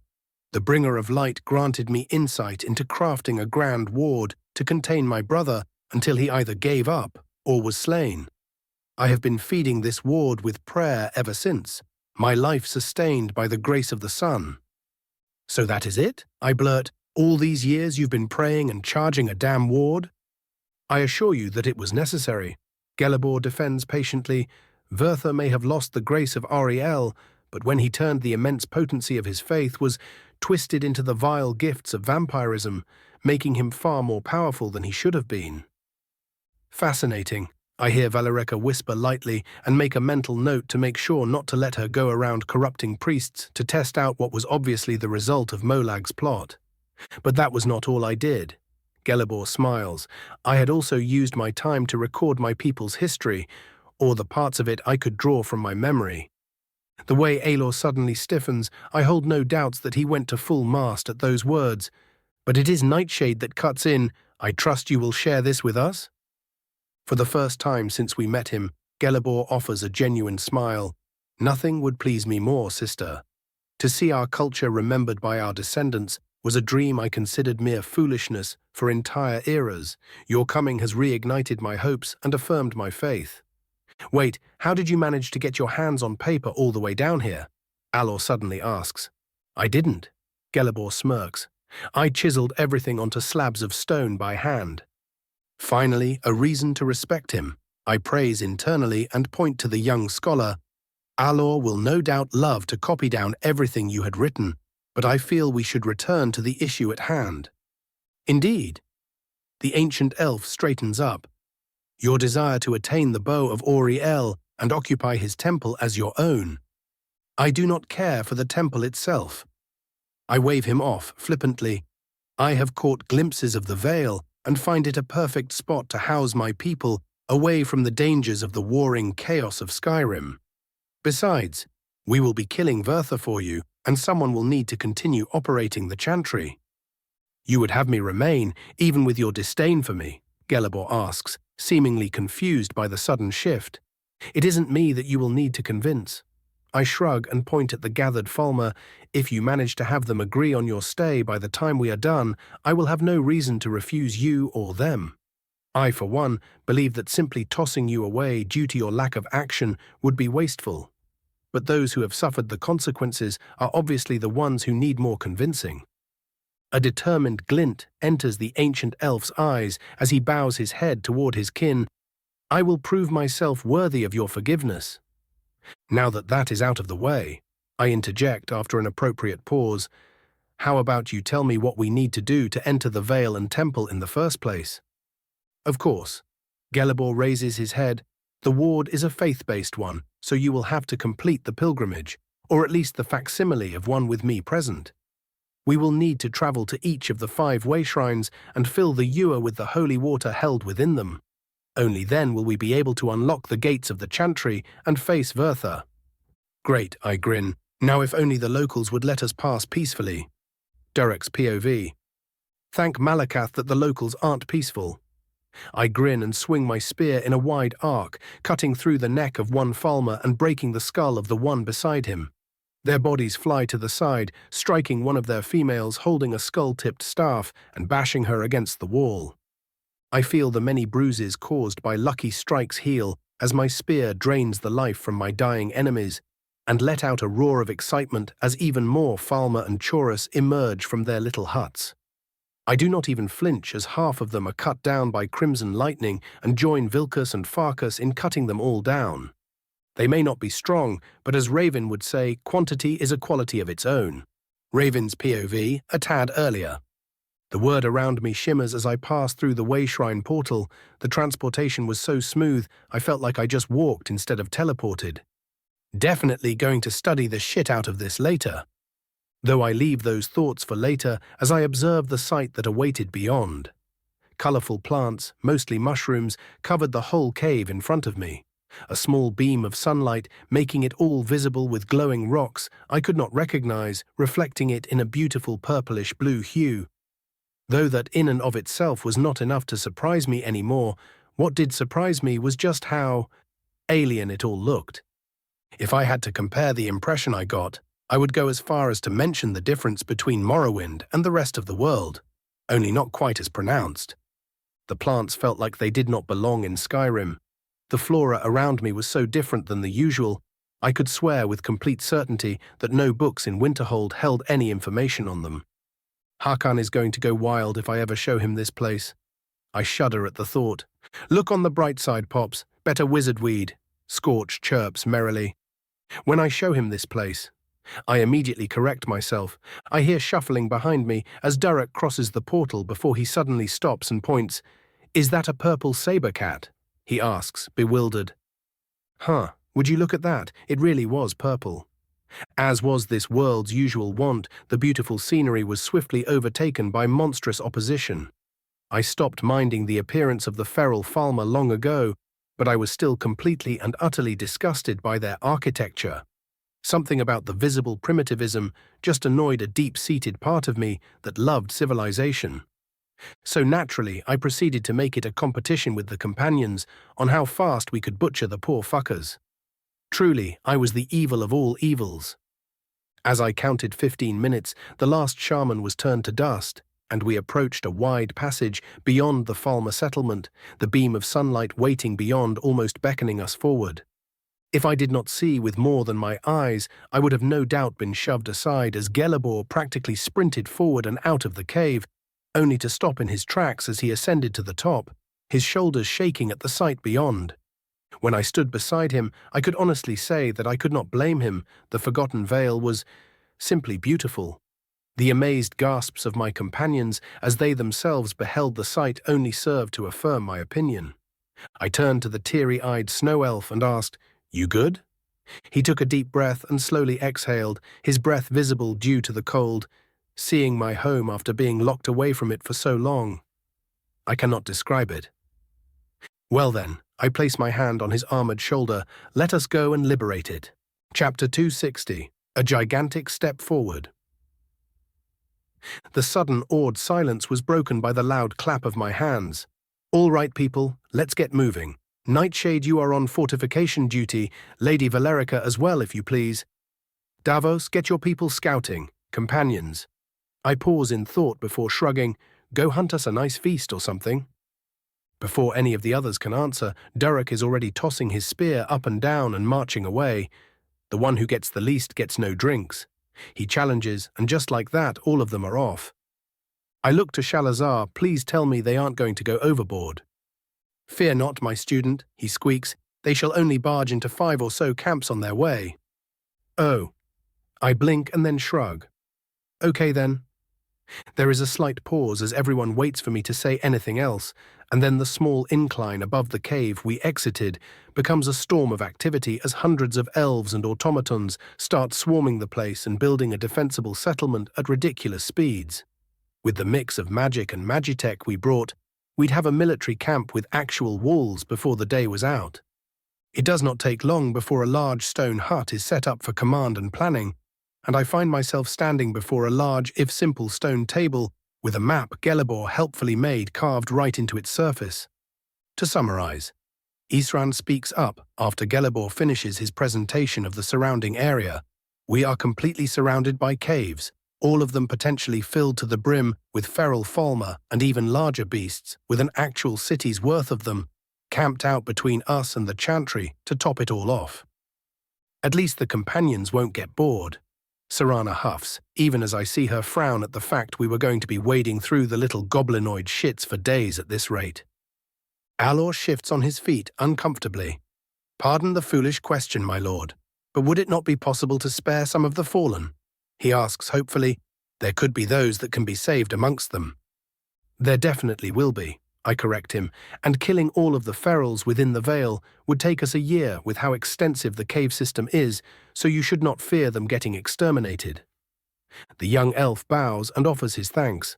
The bringer of light granted me insight into crafting a grand ward to contain my brother until he either gave up or was slain. I have been feeding this ward with prayer ever since, my life sustained by the grace of the sun. So that is it? I blurt. All these years you've been praying and charging a damn ward? I assure you that it was necessary. Gelibor defends patiently. Verther may have lost the grace of Auriel, but when he turned the immense potency of his faith was twisted into the vile gifts of vampirism, making him far more powerful than he should have been. Fascinating. I hear Valereka whisper lightly and make a mental note to make sure not to let her go around corrupting priests to test out what was obviously the result of Molag's plot. But that was not all I did. Gelibor smiles. I had also used my time to record my people's history, or the parts of it I could draw from my memory. The way Aelor suddenly stiffens, I hold no doubts that he went to full mast at those words. But it is Nightshade that cuts in, "I trust you will share this with us?" For the first time since we met him, Gelibor offers a genuine smile. "Nothing would please me more, sister. To see our culture remembered by our descendants was a dream I considered mere foolishness for entire eras. Your coming has reignited my hopes and affirmed my faith." "Wait, how did you manage to get your hands on paper all the way down here?" Alor suddenly asks. "I didn't." Gelibor smirks. "I chiseled everything onto slabs of stone by hand." Finally, a reason to respect him. I praise internally and point to the young scholar. "Alor will no doubt love to copy down everything you had written, but I feel we should return to the issue at hand." "Indeed." The ancient elf straightens up. "Your desire to attain the bow of Auriel and occupy his temple as your own. I do not care for the temple itself." I wave him off flippantly. "I have caught glimpses of the Vale and find it a perfect spot to house my people away from the dangers of the warring chaos of Skyrim. Besides, we will be killing Vertha for you, and someone will need to continue operating the Chantry." "You would have me remain, even with your disdain for me?" Gelibor asks, seemingly confused by the sudden shift. "It isn't me that you will need to convince." I shrug and point at the gathered Falmer. "If you manage to have them agree on your stay by the time we are done, I will have no reason to refuse you or them. I, for one, believe that simply tossing you away due to your lack of action would be wasteful. But those who have suffered the consequences are obviously the ones who need more convincing." A determined glint enters the ancient elf's eyes as he bows his head toward his kin. "I will prove myself worthy of your forgiveness." Now that that is out of the way, I interject after an appropriate pause. "How about you tell me what we need to do to enter the Vale and Temple in the first place?" "Of course." Gelibor raises his head. "The ward is a faith-based one, so you will have to complete the pilgrimage, or at least the facsimile of one with me present. We will need to travel to each of the 5 way shrines and fill the ewer with the holy water held within them. Only then will we be able to unlock the gates of the Chantry and face Vertha." "Great," I grin. "Now if only the locals would let us pass peacefully." Durek's POV. "Thank Malakath that the locals aren't peaceful." I grin and swing my spear in a wide arc, cutting through the neck of one Falmer and breaking the skull of the one beside him. Their bodies fly to the side, striking one of their females holding a skull-tipped staff and bashing her against the wall. I feel the many bruises caused by Lucky Strike's heal as my spear drains the life from my dying enemies, and let out a roar of excitement as even more Falmer and Chorus emerge from their little huts. I do not even flinch as half of them are cut down by Crimson Lightning and join Vilkas and Farkas in cutting them all down. They may not be strong, but as Raven would say, quantity is a quality of its own. Raven's POV, a tad earlier. The word around me shimmers as I pass through the Wayshrine portal. The transportation was so smooth, I felt like I just walked instead of teleported. Definitely going to study the shit out of this later. Though I leave those thoughts for later as I observe the sight that awaited beyond. Colorful plants, mostly mushrooms, covered the whole cave in front of me. A small beam of sunlight, making it all visible with glowing rocks I could not recognize, reflecting it in a beautiful purplish blue hue. Though that in and of itself was not enough to surprise me anymore, what did surprise me was just how alien it all looked. If I had to compare the impression I got, I would go as far as to mention the difference between Morrowind and the rest of the world, only not quite as pronounced. The plants felt like they did not belong in Skyrim. The flora around me was so different than the usual, I could swear with complete certainty that no books in Winterhold held any information on them. Harkon is going to go wild if I ever show him this place. I shudder at the thought. "Look on the bright side, Pops. Better wizard weed," Scorch chirps merrily. When I show him this place, I immediately correct myself. I hear shuffling behind me as Durek crosses the portal before he suddenly stops and points. "Is that a purple saber cat?" he asks, bewildered. Huh, would you look at that? It really was purple. As was this world's usual wont, the beautiful scenery was swiftly overtaken by monstrous opposition. I stopped minding the appearance of the feral Falmer long ago, but I was still completely and utterly disgusted by their architecture. Something about the visible primitivism just annoyed a deep-seated part of me that loved civilization. So naturally, I proceeded to make it a competition with the companions on how fast we could butcher the poor fuckers. Truly, I was the evil of all evils. As I counted 15 minutes, the last shaman was turned to dust, and we approached a wide passage beyond the Falmer settlement, the beam of sunlight waiting beyond almost beckoning us forward. If I did not see with more than my eyes, I would have no doubt been shoved aside as Gelebor practically sprinted forward and out of the cave, only to stop in his tracks as he ascended to the top, his shoulders shaking at the sight beyond. When I stood beside him, I could honestly say that I could not blame him. The Forgotten Vale was simply beautiful. The amazed gasps of my companions as they themselves beheld the sight only served to affirm my opinion. I turned to the teary-eyed snow elf and asked, "You good?" He took a deep breath and slowly exhaled, his breath visible due to the cold, seeing my home after being locked away from it for so long. I cannot describe it. Well then, I place my hand on his armored shoulder. Let us go and liberate it. Chapter 260. A gigantic step forward. The sudden awed silence was broken by the loud clap of my hands. All right, people, let's get moving. Nightshade, you are on fortification duty. Lady Valerica as well, if you please. Davos, get your people scouting. Companions. I pause in thought before shrugging. Go hunt us a nice feast or something. Before any of the others can answer, Durek is already tossing his spear up and down and marching away. The one who gets the least gets no drinks. He challenges, and just like that, all of them are off. I look to Shalazar. Please tell me they aren't going to go overboard. Fear not, my student, he squeaks. They shall only barge into 5 or so camps on their way. Oh. I blink and then shrug. Okay then. There is a slight pause as everyone waits for me to say anything else, and then the small incline above the cave we exited becomes a storm of activity as hundreds of elves and automatons start swarming the place and building a defensible settlement at ridiculous speeds. With the mix of magic and magitech we brought, we'd have a military camp with actual walls before the day was out. It does not take long before a large stone hut is set up for command and planning, and I find myself standing before a large, if simple, stone table with a map Gelebor helpfully made carved right into its surface. To summarize, Isran speaks up after Gelebor finishes his presentation of the surrounding area. We are completely surrounded by caves, all of them potentially filled to the brim with feral Falmer and even larger beasts, with an actual city's worth of them, camped out between us and the Chantry to top it all off. At least the companions won't get bored. Serana huffs, even as I see her frown at the fact we were going to be wading through the little goblinoid shits for days at this rate. Alor shifts on his feet uncomfortably. Pardon the foolish question, my lord, but would it not be possible to spare some of the fallen? He asks hopefully. There could be those that can be saved amongst them. There definitely will be, I correct him, and killing all of the ferals within the Vale would take us a year with how extensive the cave system is, so you should not fear them getting exterminated. The young elf bows and offers his thanks.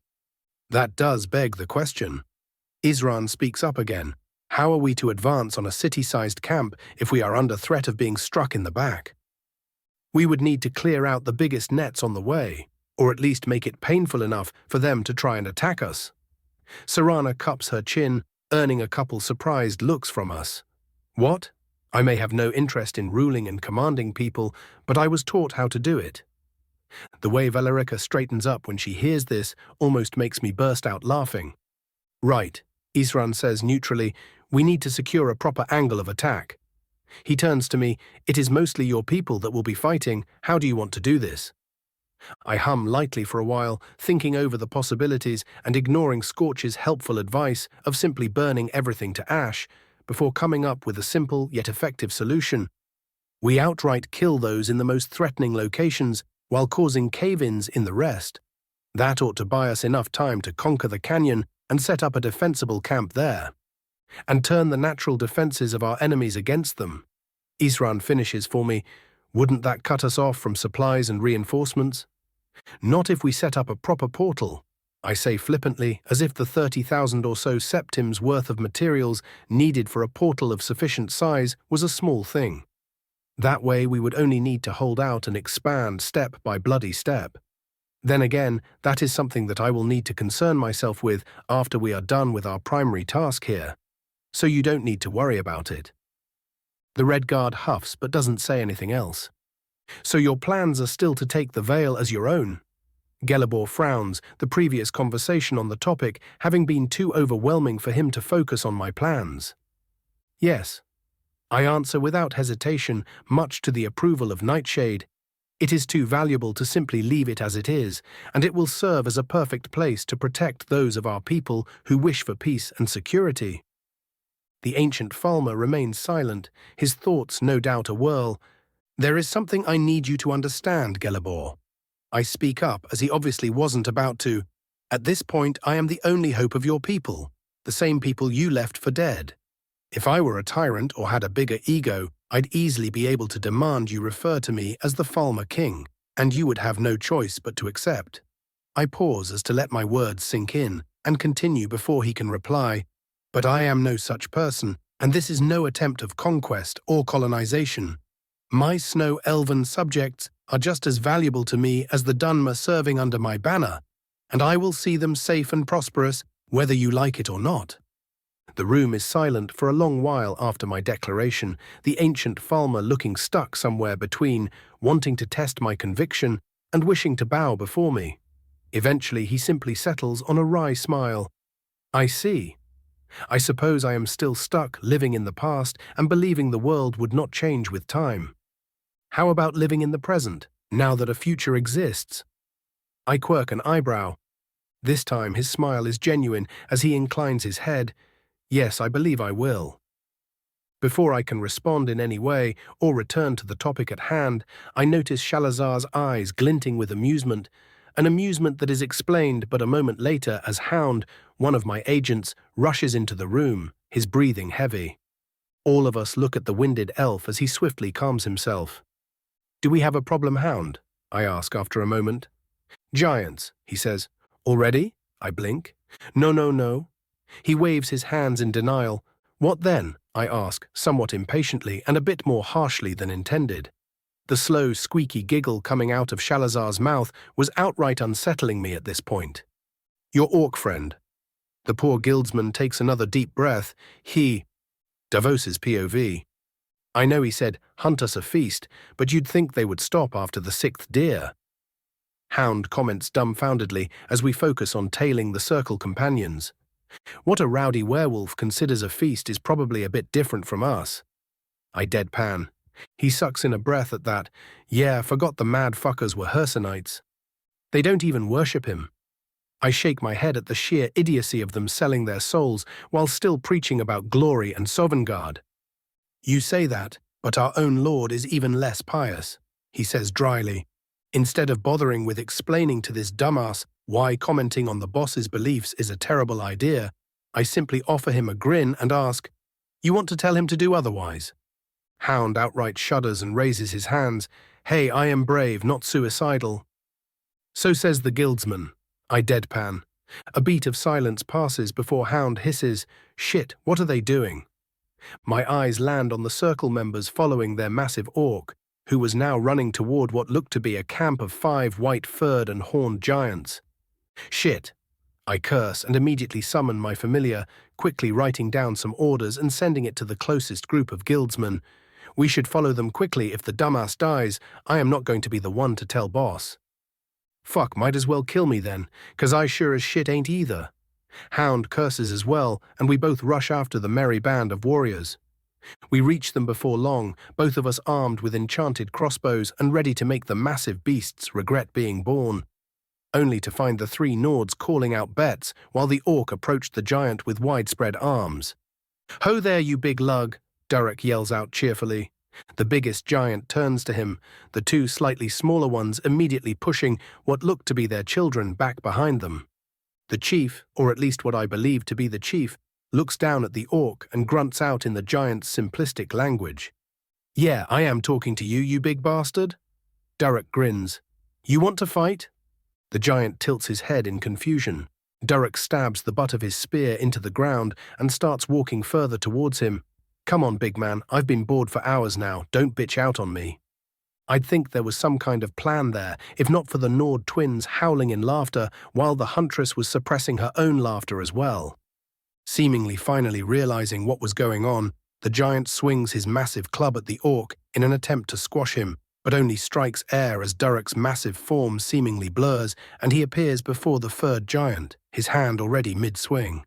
That does beg the question. Isran speaks up again. How are we to advance on a city-sized camp if we are under threat of being struck in the back? We would need to clear out the biggest nets on the way, or at least make it painful enough for them to try and attack us. Serana cups her chin, earning a couple surprised looks from us. What? I may have no interest in ruling and commanding people, but I was taught how to do it. The way Valerica straightens up when she hears this almost makes me burst out laughing. Right, Isran says neutrally, we need to secure a proper angle of attack. He turns to me, it is mostly your people that will be fighting, how do you want to do this? I hum lightly for a while, thinking over the possibilities and ignoring Scorch's helpful advice of simply burning everything to ash, before coming up with a simple yet effective solution. We outright kill those in the most threatening locations while causing cave-ins in the rest. That ought to buy us enough time to conquer the canyon and set up a defensible camp there. and turn the natural defenses of our enemies against them. Isran finishes for me. Wouldn't that cut us off from supplies and reinforcements? Not if we set up a proper portal, I say flippantly, as if the 30,000 or so septims worth of materials needed for a portal of sufficient size was a small thing. That way we would only need to hold out and expand step by bloody step. Then again, that is something that I will need to concern myself with after we are done with our primary task here. So you don't need to worry about it. The Red Guard huffs but doesn't say anything else. So your plans are still to take the Vale as your own? Gelibor frowns, the previous conversation on the topic having been too overwhelming for him to focus on my plans. Yes. I answer without hesitation, much to the approval of Nightshade. It is too valuable to simply leave it as it is, and it will serve as a perfect place to protect those of our people who wish for peace and security. The ancient Falmer remains silent, his thoughts no doubt awhirl. There is something I need you to understand, Gelibor. I speak up, as he obviously wasn't about to. At this point, I am the only hope of your people, the same people you left for dead. If I were a tyrant or had a bigger ego, I'd easily be able to demand you refer to me as the Falmer King, and you would have no choice but to accept. I pause as to let my words sink in, and continue before he can reply. But I am no such person, and this is no attempt of conquest or colonization. My snow elven subjects are just as valuable to me as the Dunmer serving under my banner, and I will see them safe and prosperous, whether you like it or not. The room is silent for a long while after my declaration, the ancient Falmer looking stuck somewhere between, wanting to test my conviction and wishing to bow before me. Eventually he simply settles on a wry smile. I see. I suppose I am still stuck living in the past and believing the world would not change with time. How about living in the present, now that a future exists? I quirk an eyebrow. This time his smile is genuine as he inclines his head. Yes, I believe I will. Before I can respond in any way or return to the topic at hand, I notice Shalazar's eyes glinting with amusement, an amusement that is explained but a moment later as Hound, one of my agents, rushes into the room, his breathing heavy. All of us look at the winded elf as he swiftly calms himself. Do we have a problem, Hound? I ask after a moment. Giants, he says. Already? I blink. No. He waves his hands in denial. What then? I ask, somewhat impatiently and a bit more harshly than intended. The slow, squeaky giggle coming out of Shalazar's mouth was outright unsettling me at this point. Your orc friend. The poor guildsman takes another deep breath. Davos's POV. I know he said, hunt us a feast, but you'd think they would stop after the 6th deer. Hound comments dumbfoundedly as we focus on tailing the circle companions. What a rowdy werewolf considers a feast is probably a bit different from us. I deadpan. He sucks in a breath at that. Yeah, forgot the mad fuckers were Hersonites. They don't even worship him. I shake my head at the sheer idiocy of them selling their souls while still preaching about glory and Sovngarde. You say that, but our own lord is even less pious, he says dryly. Instead of bothering with explaining to this dumbass why commenting on the boss's beliefs is a terrible idea, I simply offer him a grin and ask, you want to tell him to do otherwise? Hound outright shudders and raises his hands. Hey, I am brave, not suicidal. So says the guildsman. I deadpan. A beat of silence passes before Hound hisses, shit, what are they doing? My eyes land on the circle members following their massive orc, who was now running toward what looked to be a camp of 5 white-furred and horned giants. Shit. I curse and immediately summon my familiar, quickly writing down some orders and sending it to the closest group of guildsmen. We should follow them quickly. If the dumbass dies, I am not going to be the one to tell boss. Fuck, might as well kill me then, 'cause I sure as shit ain't either. Hound curses as well, and we both rush after the merry band of warriors. We reach them before long, both of us armed with enchanted crossbows and ready to make the massive beasts regret being born. Only to find the 3 Nords calling out bets while the orc approached the giant with widespread arms. Ho there, you big lug, Durek yells out cheerfully. The biggest giant turns to him, the 2 slightly smaller ones immediately pushing what looked to be their children back behind them. The chief, or at least what I believe to be the chief, looks down at the orc and grunts out in the giant's simplistic language. "Yeah, I am talking to you, you big bastard." Durek grins. "You want to fight?" The giant tilts his head in confusion. Durek stabs the butt of his spear into the ground and starts walking further towards him. "Come on, big man, I've been bored for hours now, don't bitch out on me." I'd think there was some kind of plan there, if not for the Nord twins howling in laughter while the huntress was suppressing her own laughter as well. Seemingly finally realizing what was going on, the giant swings his massive club at the orc in an attempt to squash him, but only strikes air as Durek's massive form seemingly blurs and he appears before the furred giant, his hand already mid-swing.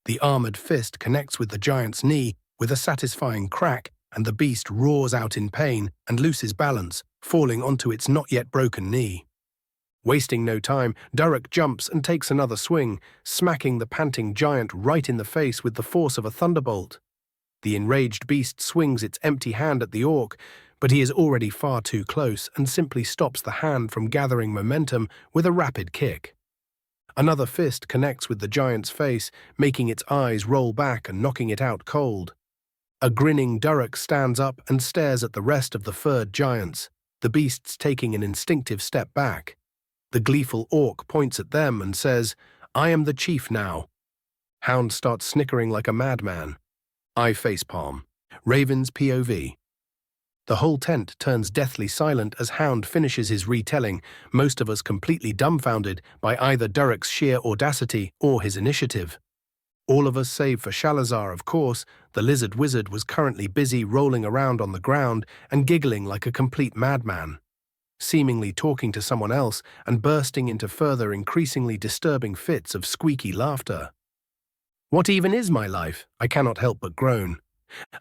The armored fist connects with the giant's knee with a satisfying crack, and the beast roars out in pain and loses balance, falling onto its not yet broken knee. Wasting no time, Durek jumps and takes another swing, smacking the panting giant right in the face with the force of a thunderbolt. The enraged beast swings its empty hand at the orc, but he is already far too close and simply stops the hand from gathering momentum with a rapid kick. Another fist connects with the giant's face, making its eyes roll back and knocking it out cold. A grinning Durek stands up and stares at the rest of the furred giants, the beasts taking an instinctive step back. The gleeful orc points at them and says, "I am the chief now." Hound starts snickering like a madman. I facepalm. Raven's POV. The whole tent turns deathly silent as Hound finishes his retelling, most of us completely dumbfounded by either Durek's sheer audacity or his initiative. All of us save for Shalazar, of course. The lizard wizard was currently busy rolling around on the ground and giggling like a complete madman, seemingly talking to someone else and bursting into further increasingly disturbing fits of squeaky laughter. What even is my life? I cannot help but groan.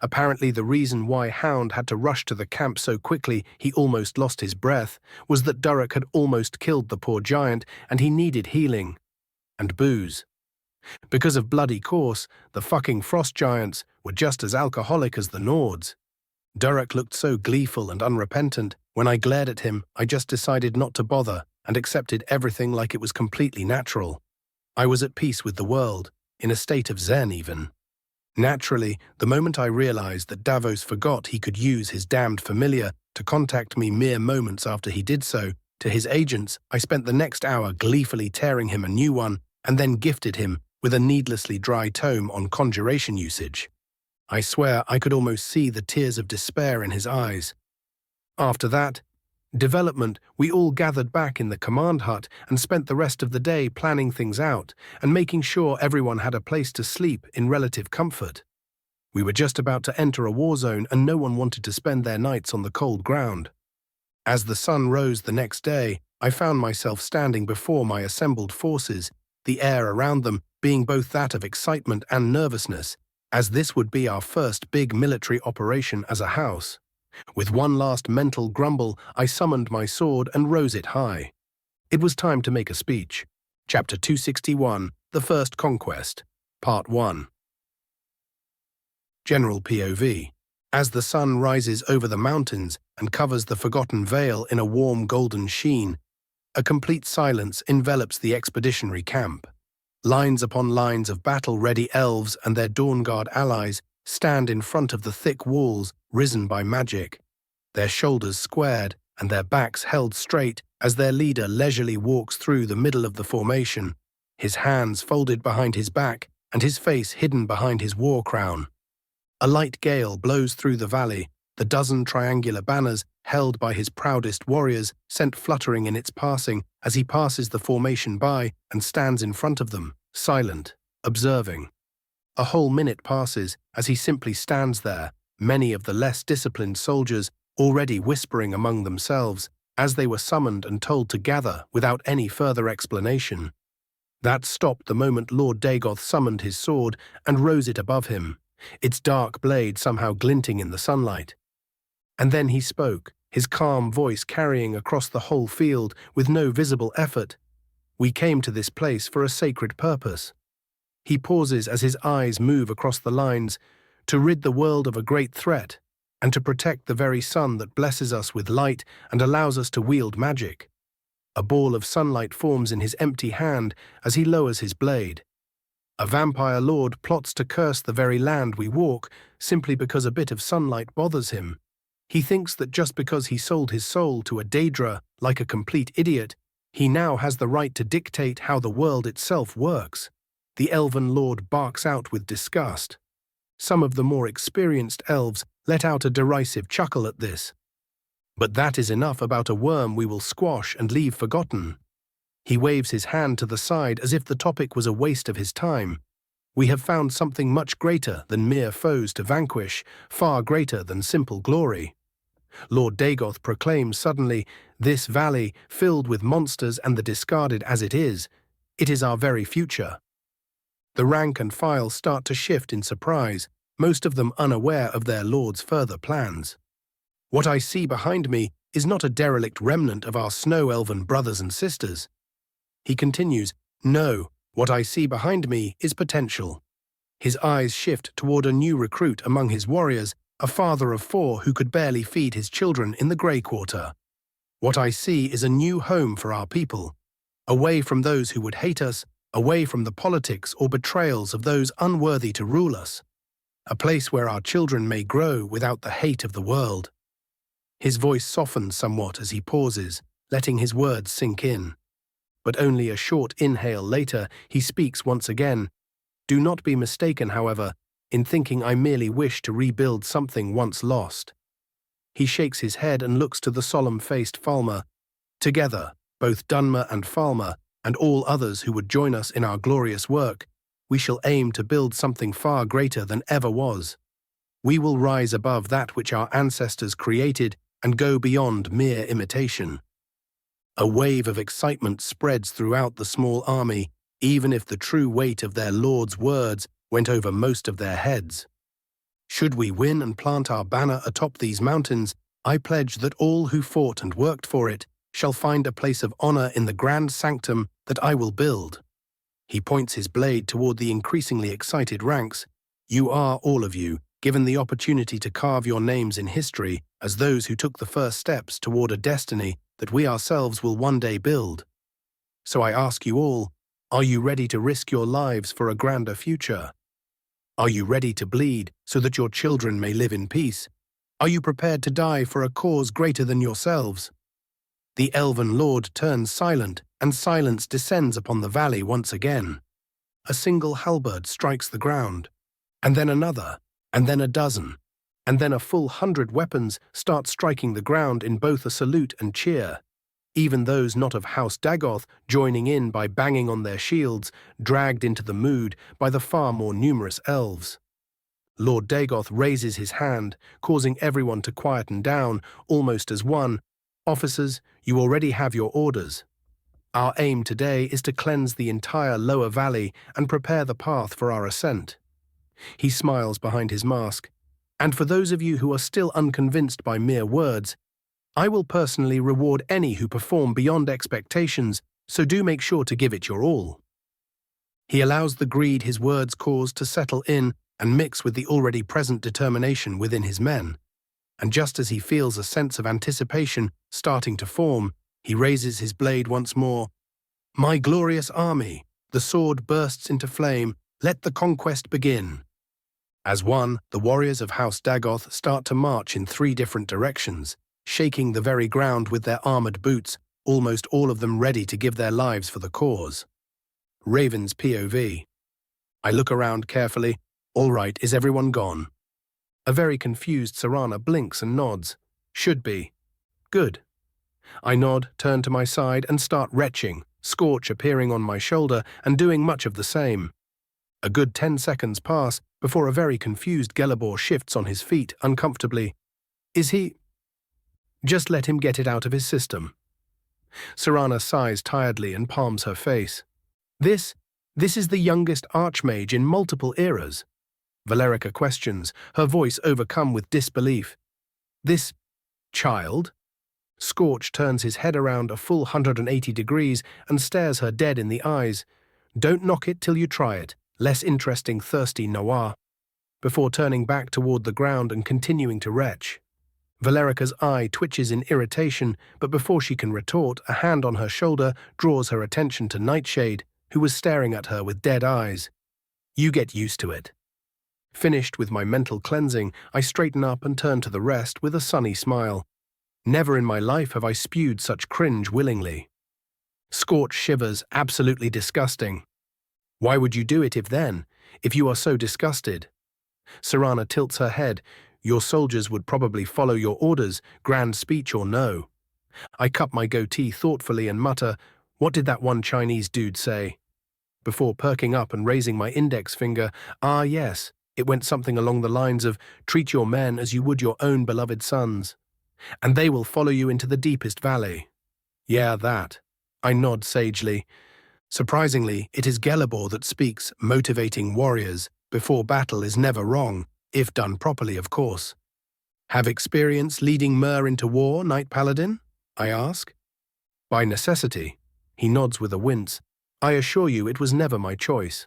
Apparently the reason why Hound had to rush to the camp so quickly he almost lost his breath was that Durek had almost killed the poor giant and he needed healing. And booze. Because of bloody course, the fucking frost giants were just as alcoholic as the Nords. Durek looked so gleeful and unrepentant. When I glared at him, I just decided not to bother and accepted everything like it was completely natural. I was at peace with the world, in a state of zen even. Naturally, the moment I realized that Davos forgot he could use his damned familiar to contact me mere moments after he did so, to his agents, I spent the next hour gleefully tearing him a new one and then gifted him with a needlessly dry tome on conjuration usage. I swear I could almost see the tears of despair in his eyes. After that development, we all gathered back in the command hut and spent the rest of the day planning things out and making sure everyone had a place to sleep in relative comfort. We were just about to enter a war zone and no one wanted to spend their nights on the cold ground. As the sun rose the next day, I found myself standing before my assembled forces, the air around them being both that of excitement and nervousness, as this would be our first big military operation as a house. With one last mental grumble, I summoned my sword and rose it high. It was time to make a speech. Chapter 261, The First Conquest, Part 1. General POV. As the sun rises over the mountains and covers the Forgotten Vale in a warm golden sheen, a complete silence envelops the expeditionary camp. Lines upon lines of battle-ready elves and their Dawnguard allies stand in front of the thick walls risen by magic, their shoulders squared and their backs held straight as their leader leisurely walks through the middle of the formation, his hands folded behind his back and his face hidden behind his war crown. A light gale blows through the valley, the dozen triangular banners held by his proudest warriors sent fluttering in its passing as he passes the formation by and stands in front of them, silent, observing. A whole minute passes as he simply stands there, many of the less disciplined soldiers already whispering among themselves as they were summoned and told to gather without any further explanation. That stopped the moment Lord Dagoth summoned his sword and rose it above him, its dark blade somehow glinting in the sunlight. And then he spoke, his calm voice carrying across the whole field with no visible effort. "We came to this place for a sacred purpose." He pauses as his eyes move across the lines, "to rid the world of a great threat, and to protect the very sun that blesses us with light and allows us to wield magic." A ball of sunlight forms in his empty hand as he lowers his blade. A vampire lord plots to curse the very land we walk simply because a bit of sunlight bothers him. He thinks that just because he sold his soul to a Daedra like a complete idiot, he now has the right to dictate how the world itself works. The elven lord barks out with disgust. Some of the more experienced elves let out a derisive chuckle at this. But that is enough about a worm we will squash and leave forgotten. He waves his hand to the side as if the topic was a waste of his time. We have found something much greater than mere foes to vanquish, far greater than simple glory. Lord Dagoth proclaims suddenly, "This valley, filled with monsters and the discarded as it is our very future." The rank and file start to shift in surprise, most of them unaware of their lord's further plans. What I see behind me is not a derelict remnant of our snow-elven brothers and sisters. He continues, "No, what I see behind me is potential." His eyes shift toward a new recruit among his warriors, a father of 4 who could barely feed his children in the Grey Quarter. What I see is a new home for our people, away from those who would hate us, away from the politics or betrayals of those unworthy to rule us. A place where our children may grow without the hate of the world. His voice softens somewhat as he pauses, letting his words sink in. But only a short inhale later, he speaks once again. Do not be mistaken, however, in thinking I merely wish to rebuild something once lost. He shakes his head and looks to the solemn-faced Falmer. Together, both Dunmer and Falmer, and all others who would join us in our glorious work, we shall aim to build something far greater than ever was. We will rise above that which our ancestors created and go beyond mere imitation. A wave of excitement spreads throughout the small army, even if the true weight of their lord's words went over most of their heads. Should we win and plant our banner atop these mountains, I pledge that all who fought and worked for it shall find a place of honor in the grand sanctum that I will build. He points his blade toward the increasingly excited ranks. You are, all of you, given the opportunity to carve your names in history as those who took the first steps toward a destiny that we ourselves will one day build. So I ask you all, are you ready to risk your lives for a grander future? Are you ready to bleed so that your children may live in peace? Are you prepared to die for a cause greater than yourselves? The elven lord turns silent, and silence descends upon the valley once again. A single halberd strikes the ground, and then another, and then a dozen, and then a full 100 weapons start striking the ground in both a salute and cheer, even those not of House Dagoth joining in by banging on their shields, dragged into the mood by the far more numerous elves. Lord Dagoth raises his hand, causing everyone to quieten down, almost as one. Officers, you already have your orders. Our aim today is to cleanse the entire lower valley and prepare the path for our ascent. He smiles behind his mask. And for those of you who are still unconvinced by mere words, I will personally reward any who perform beyond expectations, so do make sure to give it your all. He allows the greed his words cause to settle in and mix with the already present determination within his men. And just as he feels a sense of anticipation starting to form, he raises his blade once more. My glorious army, the sword bursts into flame, let the conquest begin. As one, the warriors of House Dagoth start to march in 3 different directions, shaking the very ground with their armored boots, almost all of them ready to give their lives for the cause. Raven's POV. I look around carefully. All right, is everyone gone? A very confused Serana blinks and nods. Should be. Good. I nod, turn to my side, and start retching, Scorch appearing on my shoulder and doing much of the same. A good 10 seconds pass before a very confused Gelabor shifts on his feet uncomfortably. Is he? Just let him get it out of his system. Serana sighs tiredly and palms her face. This is the youngest archmage in multiple eras. Valerica questions, her voice overcome with disbelief. This child? Scorch turns his head around a full 180 degrees and stares her dead in the eyes. Don't knock it till you try it. Less interesting, thirsty Noir. Before turning back toward the ground and continuing to retch. Valerica's eye twitches in irritation, but before she can retort, a hand on her shoulder draws her attention to Nightshade, who was staring at her with dead eyes. You get used to it. Finished with my mental cleansing, I straighten up and turn to the rest with a sunny smile. Never in my life have I spewed such cringe willingly. Scorch shivers, absolutely disgusting. Why would you do it if you are so disgusted? Serana tilts her head. Your soldiers would probably follow your orders, grand speech or no. I cup my goatee thoughtfully and mutter, what did that one Chinese dude say? Before perking up and raising my index finger, ah yes, it went something along the lines of, treat your men as you would your own beloved sons, and they will follow you into the deepest valley. Yeah, that. I nod sagely. Surprisingly, it is Gelibor that speaks, motivating warriors before battle is never wrong, if done properly, of course. Have experience leading Myr into war, Knight Paladin? I ask. By necessity. He nods with a wince. I assure you it was never my choice.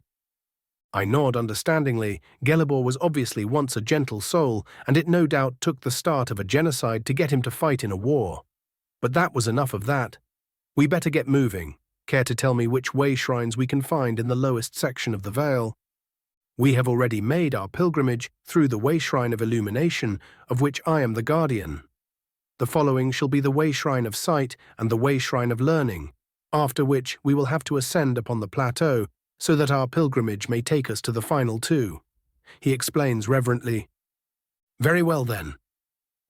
I nod understandingly. Gelibor was obviously once a gentle soul, and it no doubt took the start of a genocide to get him to fight in a war. But that was enough of that. We better get moving. Care to tell me which way shrines we can find in the lowest section of the Vale? We have already made our pilgrimage through the way shrine of illumination, of which I am the guardian. The following shall be the way shrine of sight and the way shrine of learning, after which we will have to ascend upon the plateau so that our pilgrimage may take us to the final two. He explains reverently. Very well then.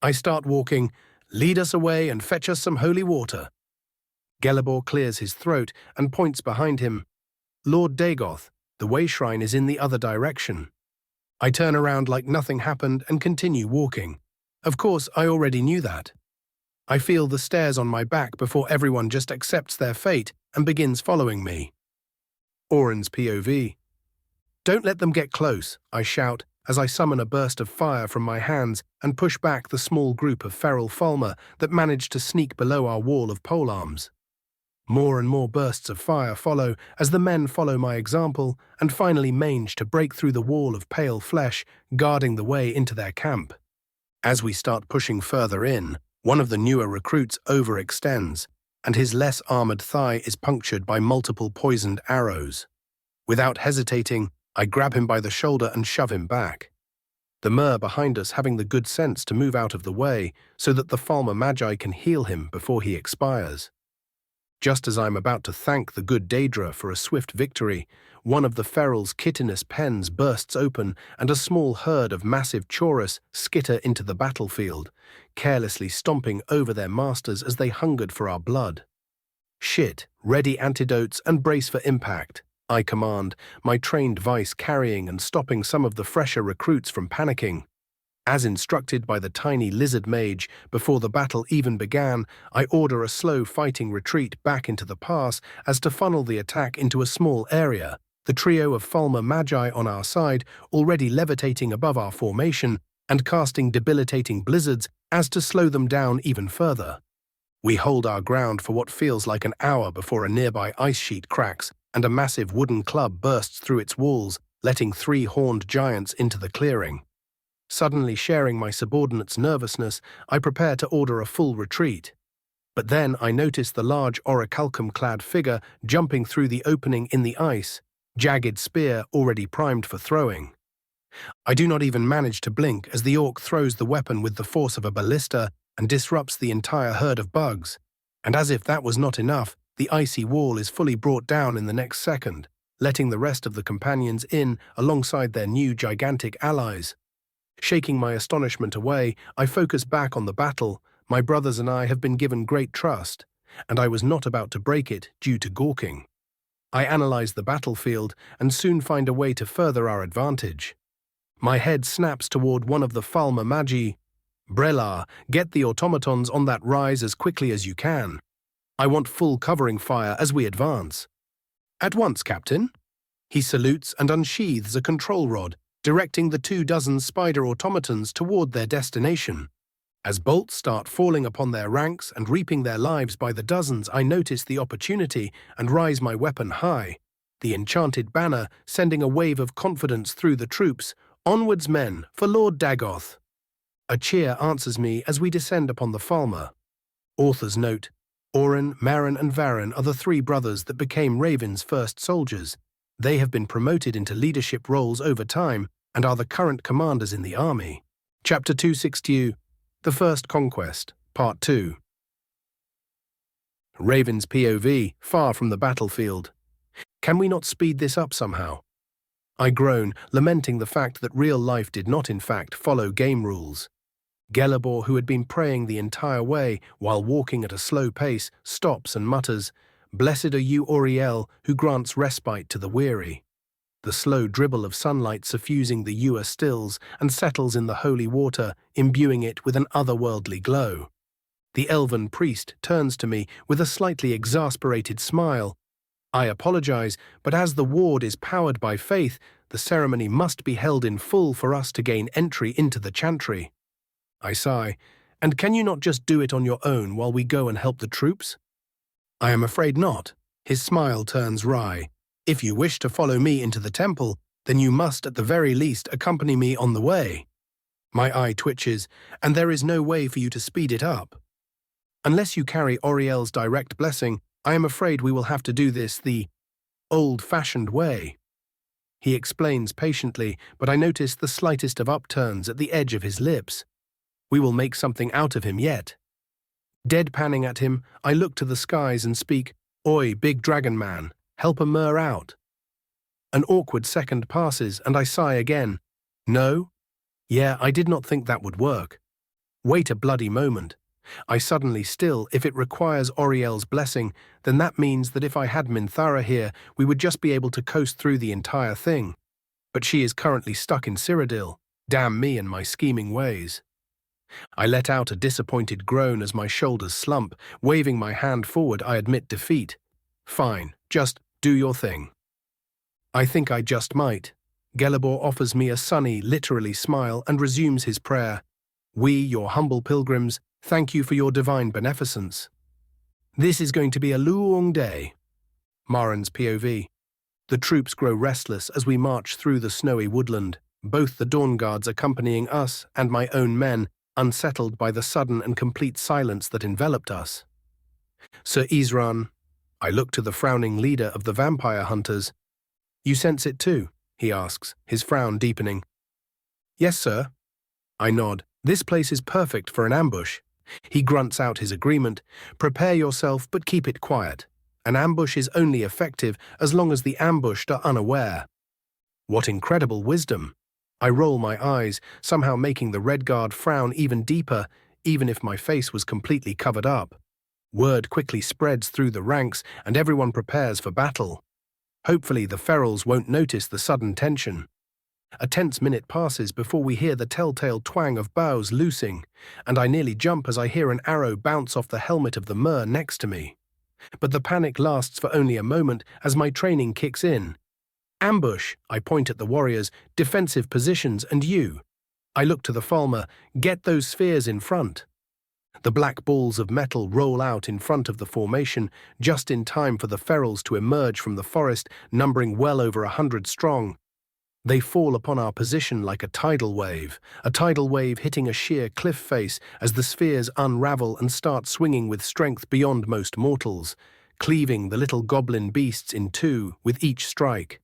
I start walking. Lead us away and fetch us some holy water. Gelibor clears his throat and points behind him. Lord Dagoth, the way shrine is in the other direction. I turn around like nothing happened and continue walking. Of course, I already knew that. I feel the stairs on my back before everyone just accepts their fate and begins following me. Oren's POV. Don't let them get close, I shout as I summon a burst of fire from my hands and push back the small group of feral Falmer that managed to sneak below our wall of polearms. More and more bursts of fire follow as the men follow my example and finally manage to break through the wall of pale flesh guarding the way into their camp. As we start pushing further in, one of the newer recruits overextends, and his less armored thigh is punctured by multiple poisoned arrows. Without hesitating, I grab him by the shoulder and shove him back. The Myr behind us having the good sense to move out of the way so that the Falmer Magi can heal him before he expires. Just as I'm about to thank the good Daedra for a swift victory, one of the feral's chitinous pens bursts open and a small herd of massive chorus skitter into the battlefield, carelessly stomping over their masters as they hungered for our blood. Shit, ready antidotes and brace for impact, I command, my trained vice carrying and stopping some of the fresher recruits from panicking. As instructed by the tiny lizard mage before the battle even began, I order a slow fighting retreat back into the pass as to funnel the attack into a small area, the trio of Falmer Magi on our side already levitating above our formation and casting debilitating blizzards as to slow them down even further. We hold our ground for what feels like an hour before a nearby ice sheet cracks and a massive wooden club bursts through its walls, letting 3 horned giants into the clearing. Suddenly sharing my subordinate's nervousness, I prepare to order a full retreat. But then I notice the large orichalcum-clad figure jumping through the opening in the ice, jagged spear already primed for throwing. I do not even manage to blink as the orc throws the weapon with the force of a ballista and disrupts the entire herd of bugs. And as if that was not enough, the icy wall is fully brought down in the next second, letting the rest of the companions in alongside their new gigantic allies. Shaking my astonishment away, I focus back on the battle. My brothers and I have been given great trust, and I was not about to break it due to gawking. I analyze the battlefield and soon find a way to further our advantage. My head snaps toward one of the Falmer Magi. Brelar, get the automatons on that rise as quickly as you can. I want full covering fire as we advance. At once, Captain. He salutes and unsheathes a control rod, directing the 24 spider automatons toward their destination. As bolts start falling upon their ranks and reaping their lives by the dozens, I notice the opportunity and raise my weapon high, the enchanted banner sending a wave of confidence through the troops. Onwards, men, for Lord Dagoth. A cheer answers me as we descend upon the Falmer. Author's note: Oren, Marin and Varen are the 3 brothers that became Raven's first soldiers, They have been promoted into leadership roles over time and are the current commanders in the army. Chapter 262, The First Conquest, Part 2. Raven's POV, far from the battlefield. Can we not speed this up somehow? I groan, lamenting the fact that real life did not in fact follow game rules. Gelebor, who had been praying the entire way while walking at a slow pace, stops and mutters, "Blessed are you, Auriel, who grants respite to the weary." The slow dribble of sunlight suffusing the ewer stills and settles in the holy water, imbuing it with an otherworldly glow. The elven priest turns to me with a slightly exasperated smile. I apologize, but as the ward is powered by faith, the ceremony must be held in full for us to gain entry into the Chantry. I sigh, and can you not just do it on your own while we go and help the troops? I am afraid not. His smile turns wry. If you wish to follow me into the temple, then you must at the very least accompany me on the way. My eye twitches, and there is no way for you to speed it up. Unless you carry Auriel's direct blessing, I am afraid we will have to do this the old-fashioned way. He explains patiently, but I notice the slightest of upturns at the edge of his lips. We will make something out of him yet. Deadpanning at him, I look to the skies and speak, "Oi, big dragon man, help a mer out." An awkward second passes, and I sigh again. No? Yeah, I did not think that would work. Wait a bloody moment. I suddenly still, if it requires Auriel's blessing, then that means that if I had Minthara here, we would just be able to coast through the entire thing. But she is currently stuck in Cyrodiil. Damn me and my scheming ways. I let out a disappointed groan as my shoulders slump. Waving my hand forward, I admit defeat. Fine, just do your thing. I think I just might. Gelebor offers me a sunny, literally smile and resumes his prayer. We, your humble pilgrims, thank you for your divine beneficence. This is going to be a long day. Marin's POV. The troops grow restless as we march through the snowy woodland, both the Dawn Guards accompanying us and my own men, unsettled by the sudden and complete silence that enveloped us. Sir Isran, I look to the frowning leader of the vampire hunters. You sense it too? He asks, his frown deepening. Yes, sir. I nod. This place is perfect for an ambush. He grunts out his agreement. Prepare yourself, but keep it quiet. An ambush is only effective as long as the ambushed are unaware. What incredible wisdom! I roll my eyes, somehow making the Redguard frown even deeper, even if my face was completely covered up. Word quickly spreads through the ranks, and everyone prepares for battle. Hopefully the ferals won't notice the sudden tension. A tense minute passes before we hear the telltale twang of bows loosing, and I nearly jump as I hear an arrow bounce off the helmet of the mer next to me. But the panic lasts for only a moment as my training kicks in. Ambush, I point at the warriors, defensive positions, and you. I look to the Falmer, get those spheres in front. The black balls of metal roll out in front of the formation, just in time for the ferals to emerge from the forest, numbering well over 100 strong. They fall upon our position like a tidal wave hitting a sheer cliff face as the spheres unravel and start swinging with strength beyond most mortals, cleaving the little goblin beasts in two with each strike.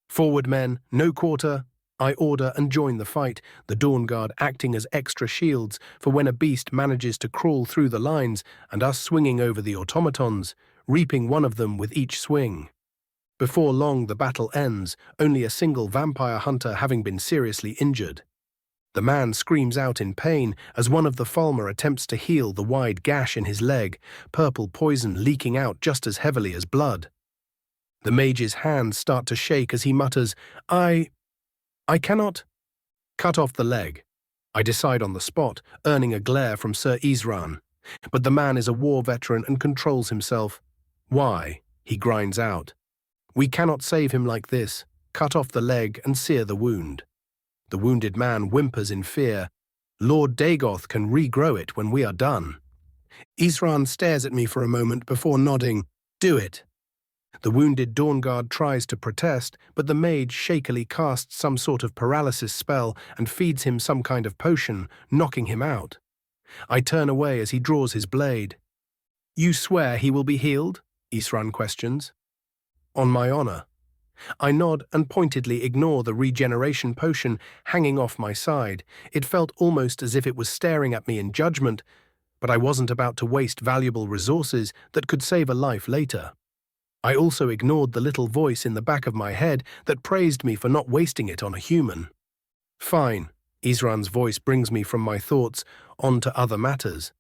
Forward, men, no quarter. I order and join the fight, the Dawn Guard acting as extra shields for when a beast manages to crawl through the lines and us swinging over the automatons, reaping one of them with each swing. Before long the battle ends, only a single vampire hunter having been seriously injured. The man screams out in pain as one of the Falmer attempts to heal the wide gash in his leg, purple poison leaking out just as heavily as blood. The mage's hands start to shake as he mutters, I cannot cut off the leg. I decide on the spot, earning a glare from Sir Isran. But the man is a war veteran and controls himself. Why? He grinds out. We cannot save him like this. Cut off the leg and sear the wound. The wounded man whimpers in fear. Lord Dagoth can regrow it when we are done. Isran stares at me for a moment before nodding. Do it. The wounded Dawn Guard tries to protest, but the mage shakily casts some sort of paralysis spell and feeds him some kind of potion, knocking him out. I turn away as he draws his blade. You swear he will be healed? Isran questions. On my honor. I nod and pointedly ignore the regeneration potion hanging off my side. It felt almost as if it was staring at me in judgment, but I wasn't about to waste valuable resources that could save a life later. I also ignored the little voice in the back of my head that praised me for not wasting it on a human. Fine, Isran's voice brings me from my thoughts on to other matters.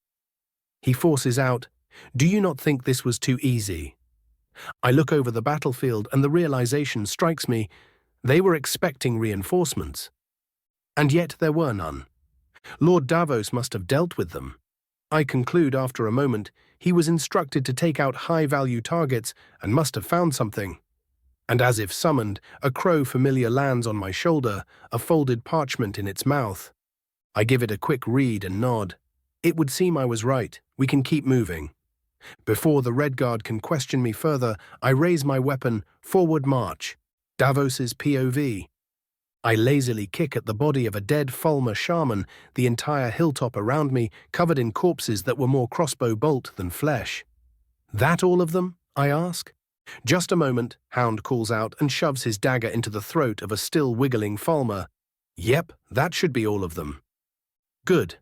He forces out, "Do you not think this was too easy?" I look over the battlefield and the realization strikes me. They were expecting reinforcements. And yet there were none. Lord Davos must have dealt with them. I conclude after a moment he was instructed to take out high-value targets and must have found something. And as if summoned, a crow familiar lands on my shoulder, a folded parchment in its mouth. I give it a quick read and nod. It would seem I was right. We can keep moving. Before the Redguard can question me further, I raise my weapon, forward march. Davos's POV. I lazily kick at the body of a dead Falmer shaman, the entire hilltop around me covered in corpses that were more crossbow bolt than flesh. "That all of them?" I ask. "Just a moment," Hound calls out and shoves his dagger into the throat of a still wiggling Falmer. "Yep, that should be all of them." Good.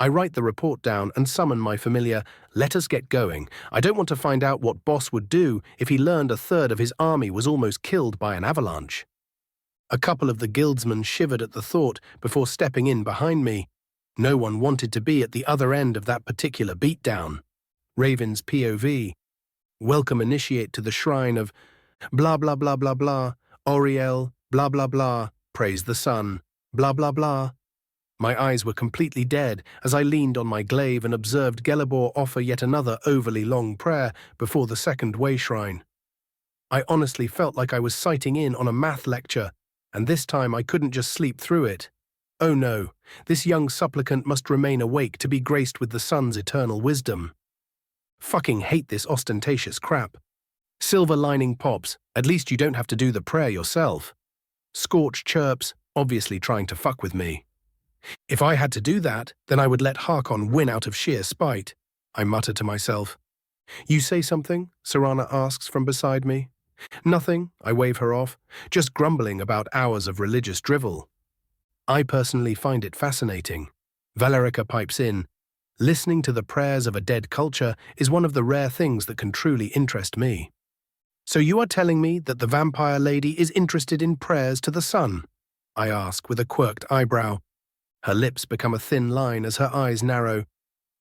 I write the report down and summon my familiar, "Let us get going. I don't want to find out what Boss would do if he learned a third of his army was almost killed by an avalanche." A couple of the guildsmen shivered at the thought before stepping in behind me. No one wanted to be at the other end of that particular beatdown. Raven's POV. "Welcome initiate to the shrine of blah blah blah blah blah, Oriel, blah blah blah, praise the sun, blah blah blah." My eyes were completely dead as I leaned on my glaive and observed Gelibor offer yet another overly long prayer before the second way shrine. I honestly felt like I was sighting in on a math lecture, and this time I couldn't just sleep through it. Oh no, this young supplicant must remain awake to be graced with the sun's eternal wisdom. Fucking hate this ostentatious crap. Silver lining pops, at least you don't have to do the prayer yourself. Scorch chirps, obviously trying to fuck with me. If I had to do that, then I would let Harkon win out of sheer spite, I mutter to myself. "You say something?" Serana asks from beside me. "Nothing," I wave her off, just grumbling about hours of religious drivel. I personally find it fascinating. Valerica pipes in. Listening to the prayers of a dead culture is one of the rare things that can truly interest me. "So you are telling me that the vampire lady is interested in prayers to the sun?" I ask with a quirked eyebrow. Her lips become a thin line as her eyes narrow.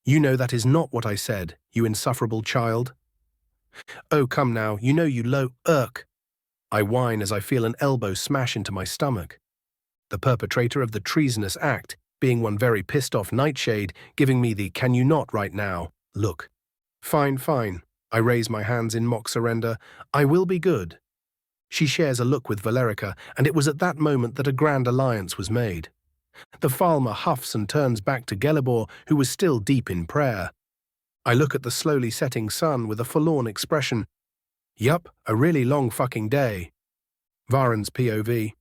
"You know that is not what I said, you insufferable child." "Oh, come now, you know you low irk." I whine as I feel an elbow smash into my stomach. The perpetrator of the treasonous act, being one very pissed-off nightshade, giving me the "can you not right now" look. "Fine, fine." I raise my hands in mock surrender. "I will be good." She shares a look with Valerica, and it was at that moment that a grand alliance was made. The Falmer huffs and turns back to Gelibor, who was still deep in prayer. I look at the slowly setting sun with a forlorn expression. Yup, a really long fucking day. Varen's POV.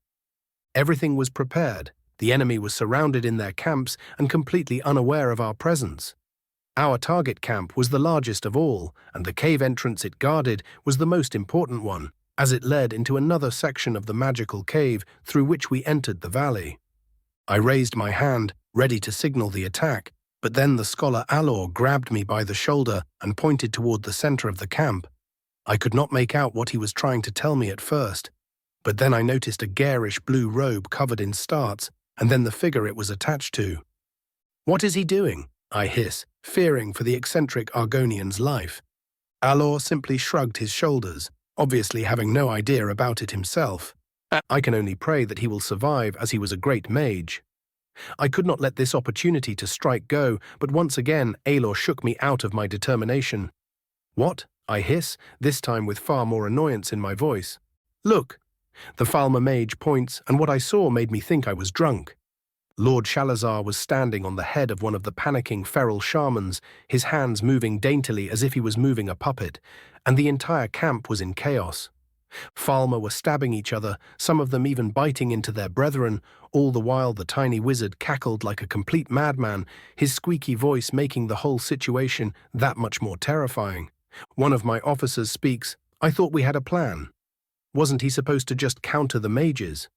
Everything was prepared. The enemy was surrounded in their camps and completely unaware of our presence. Our target camp was the largest of all, and the cave entrance it guarded was the most important one, as it led into another section of the magical cave through which we entered the valley. I raised my hand, ready to signal the attack, but then the scholar Alor grabbed me by the shoulder and pointed toward the center of the camp. I could not make out what he was trying to tell me at first, but then I noticed a garish blue robe covered in starts, and then the figure it was attached to. "What is he doing?" I hiss, fearing for the eccentric Argonian's life. Alor simply shrugged his shoulders, obviously having no idea about it himself. I can only pray that he will survive, as he was a great mage. I could not let this opportunity to strike go, but once again Alor shook me out of my determination. "What?" I hiss, this time with far more annoyance in my voice. "Look!" The Falmer mage points, and what I saw made me think I was drunk. Lord Shalazar was standing on the head of one of the panicking feral shamans, his hands moving daintily as if he was moving a puppet, and the entire camp was in chaos. Falmer were stabbing each other, some of them even biting into their brethren, all the while the tiny wizard cackled like a complete madman, his squeaky voice making the whole situation that much more terrifying. One of my officers speaks, "I thought we had a plan." Wasn't he supposed to just counter the mages?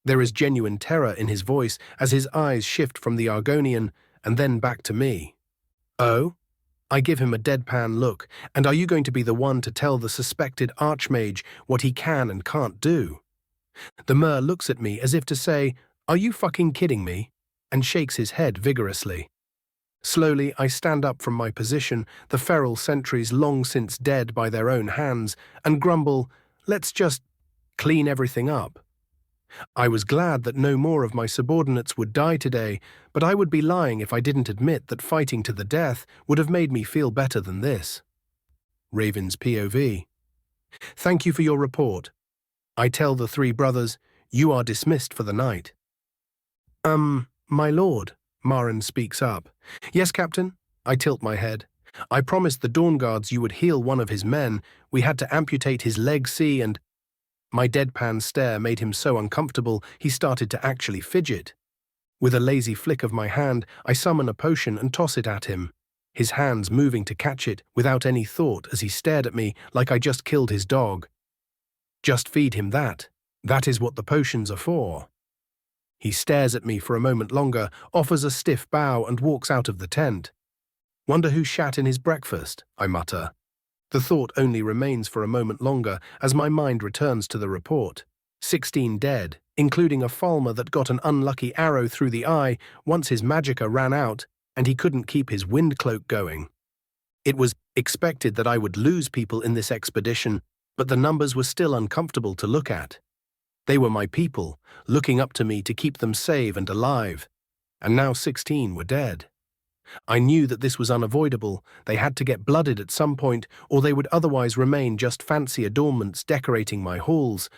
There is genuine terror in his voice as his eyes shift from the Argonian and then back to me. Oh? I give him a deadpan look, and are you going to be the one to tell the suspected archmage what he can and can't do? The Mer looks at me as if to say, "Are you fucking kidding me?" and shakes his head vigorously. Slowly, I stand up from my position, the feral sentries long since dead by their own hands, and grumble, "Let's just clean everything up." I was glad that no more of my subordinates would die today, but I would be lying if I didn't admit that fighting to the death would have made me feel better than this. Raven's POV. Thank you for your report. I tell the three brothers, you are dismissed for the night. My lord, Maren speaks up. Yes, Captain. I tilt my head. I promised the Dawn Guards you would heal one of his men. We had to amputate his leg, see, and... My deadpan stare made him so uncomfortable he started to actually fidget. With a lazy flick of my hand, I summon a potion and toss it at him, his hands moving to catch it without any thought as he stared at me like I just killed his dog. Just feed him that. That is what the potions are for. He stares at me for a moment longer, offers a stiff bow and walks out of the tent. Wonder who shat in his breakfast, I mutter. The thought only remains for a moment longer as my mind returns to the report. 16 dead, including a Falmer that got an unlucky arrow through the eye once his magicka ran out and he couldn't keep his wind cloak going. It was expected that I would lose people in this expedition, but the numbers were still uncomfortable to look at. They were my people, looking up to me to keep them safe and alive, and now 16 were dead. I knew that this was unavoidable. They had to get blooded at some point, or they would otherwise remain just fancy adornments decorating my halls.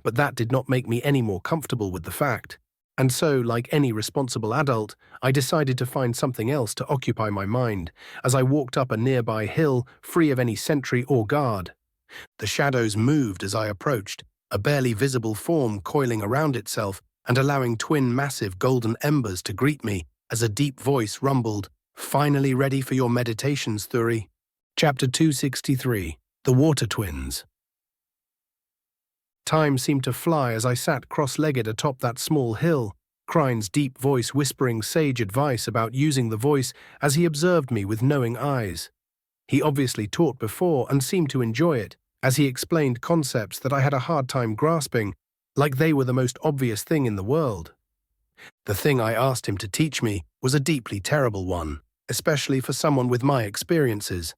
But that did not make me any more comfortable with the fact. And so, like any responsible adult, I decided to find something else to occupy my mind as I walked up a nearby hill, free of any sentry or guard. The shadows moved as I approached, a barely visible form coiling around itself and allowing twin massive golden embers to greet me as a deep voice rumbled, "Finally ready for your meditations, Thuri." Chapter 263, The Water Twins. Time seemed to fly as I sat cross-legged atop that small hill, Crine's deep voice whispering sage advice about using the voice as he observed me with knowing eyes. He obviously taught before and seemed to enjoy it, as he explained concepts that I had a hard time grasping, like they were the most obvious thing in the world. The thing I asked him to teach me was a deeply terrible one, especially for someone with my experiences.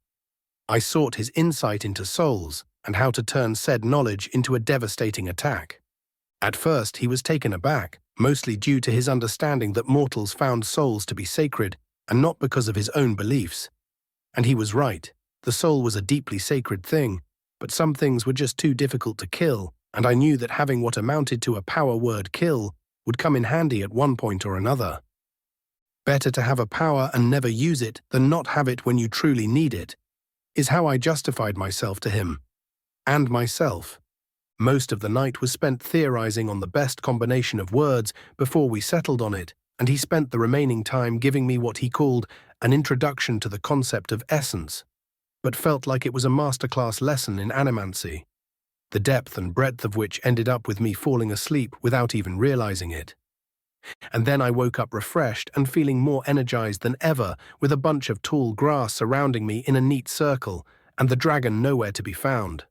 I sought his insight into souls and how to turn said knowledge into a devastating attack. At first he was taken aback, mostly due to his understanding that mortals found souls to be sacred and not because of his own beliefs. And he was right. The soul was a deeply sacred thing, but some things were just too difficult to kill, and I knew that having what amounted to a power word kill would come in handy at one point or another. Better to have a power and never use it than not have it when you truly need it, is how I justified myself to him. And myself. Most of the night was spent theorizing on the best combination of words before we settled on it, and he spent the remaining time giving me what he called an introduction to the concept of essence, but felt like it was a masterclass lesson in animancy, the depth and breadth of which ended up with me falling asleep without even realizing it. And then I woke up refreshed and feeling more energized than ever, with a bunch of tall grass surrounding me in a neat circle, and the dragon nowhere to be found.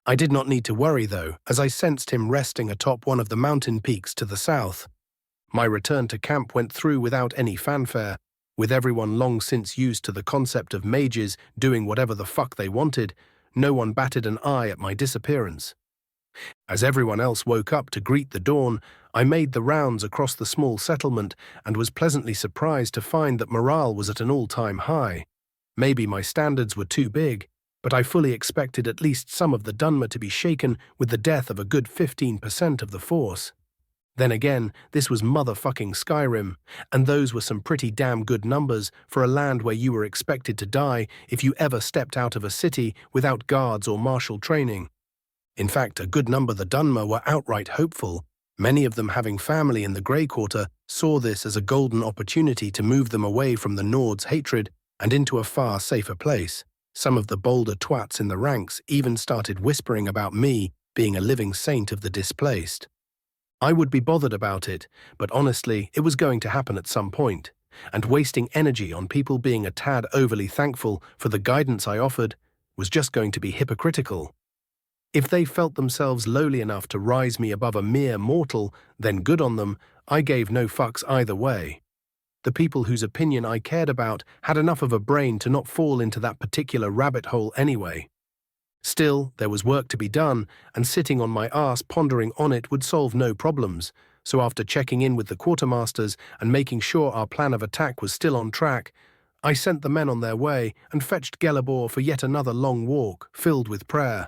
I did not need to worry, though, as I sensed him resting atop one of the mountain peaks to the south. My return to camp went through without any fanfare, with everyone long since used to the concept of mages doing whatever the fuck they wanted. No one batted an eye at my disappearance. As everyone else woke up to greet the dawn, I made the rounds across the small settlement and was pleasantly surprised to find that morale was at an all-time high. Maybe my standards were too big, but I fully expected at least some of the Dunmer to be shaken with the death of a good 15% of the force. Then again, this was motherfucking Skyrim, and those were some pretty damn good numbers for a land where you were expected to die if you ever stepped out of a city without guards or martial training. In fact, a good number of the Dunmer were outright hopeful. Many of them, having family in the Grey Quarter, saw this as a golden opportunity to move them away from the Nord's hatred and into a far safer place. Some of the bolder twats in the ranks even started whispering about me being a living saint of the displaced. I would be bothered about it, but honestly, it was going to happen at some point, and wasting energy on people being a tad overly thankful for the guidance I offered was just going to be hypocritical. If they felt themselves lowly enough to rise me above a mere mortal, then good on them. I gave no fucks either way. The people whose opinion I cared about had enough of a brain to not fall into that particular rabbit hole anyway. Still, there was work to be done, and sitting on my arse pondering on it would solve no problems, so after checking in with the quartermasters and making sure our plan of attack was still on track, I sent the men on their way and fetched Gelabor for yet another long walk, filled with prayer.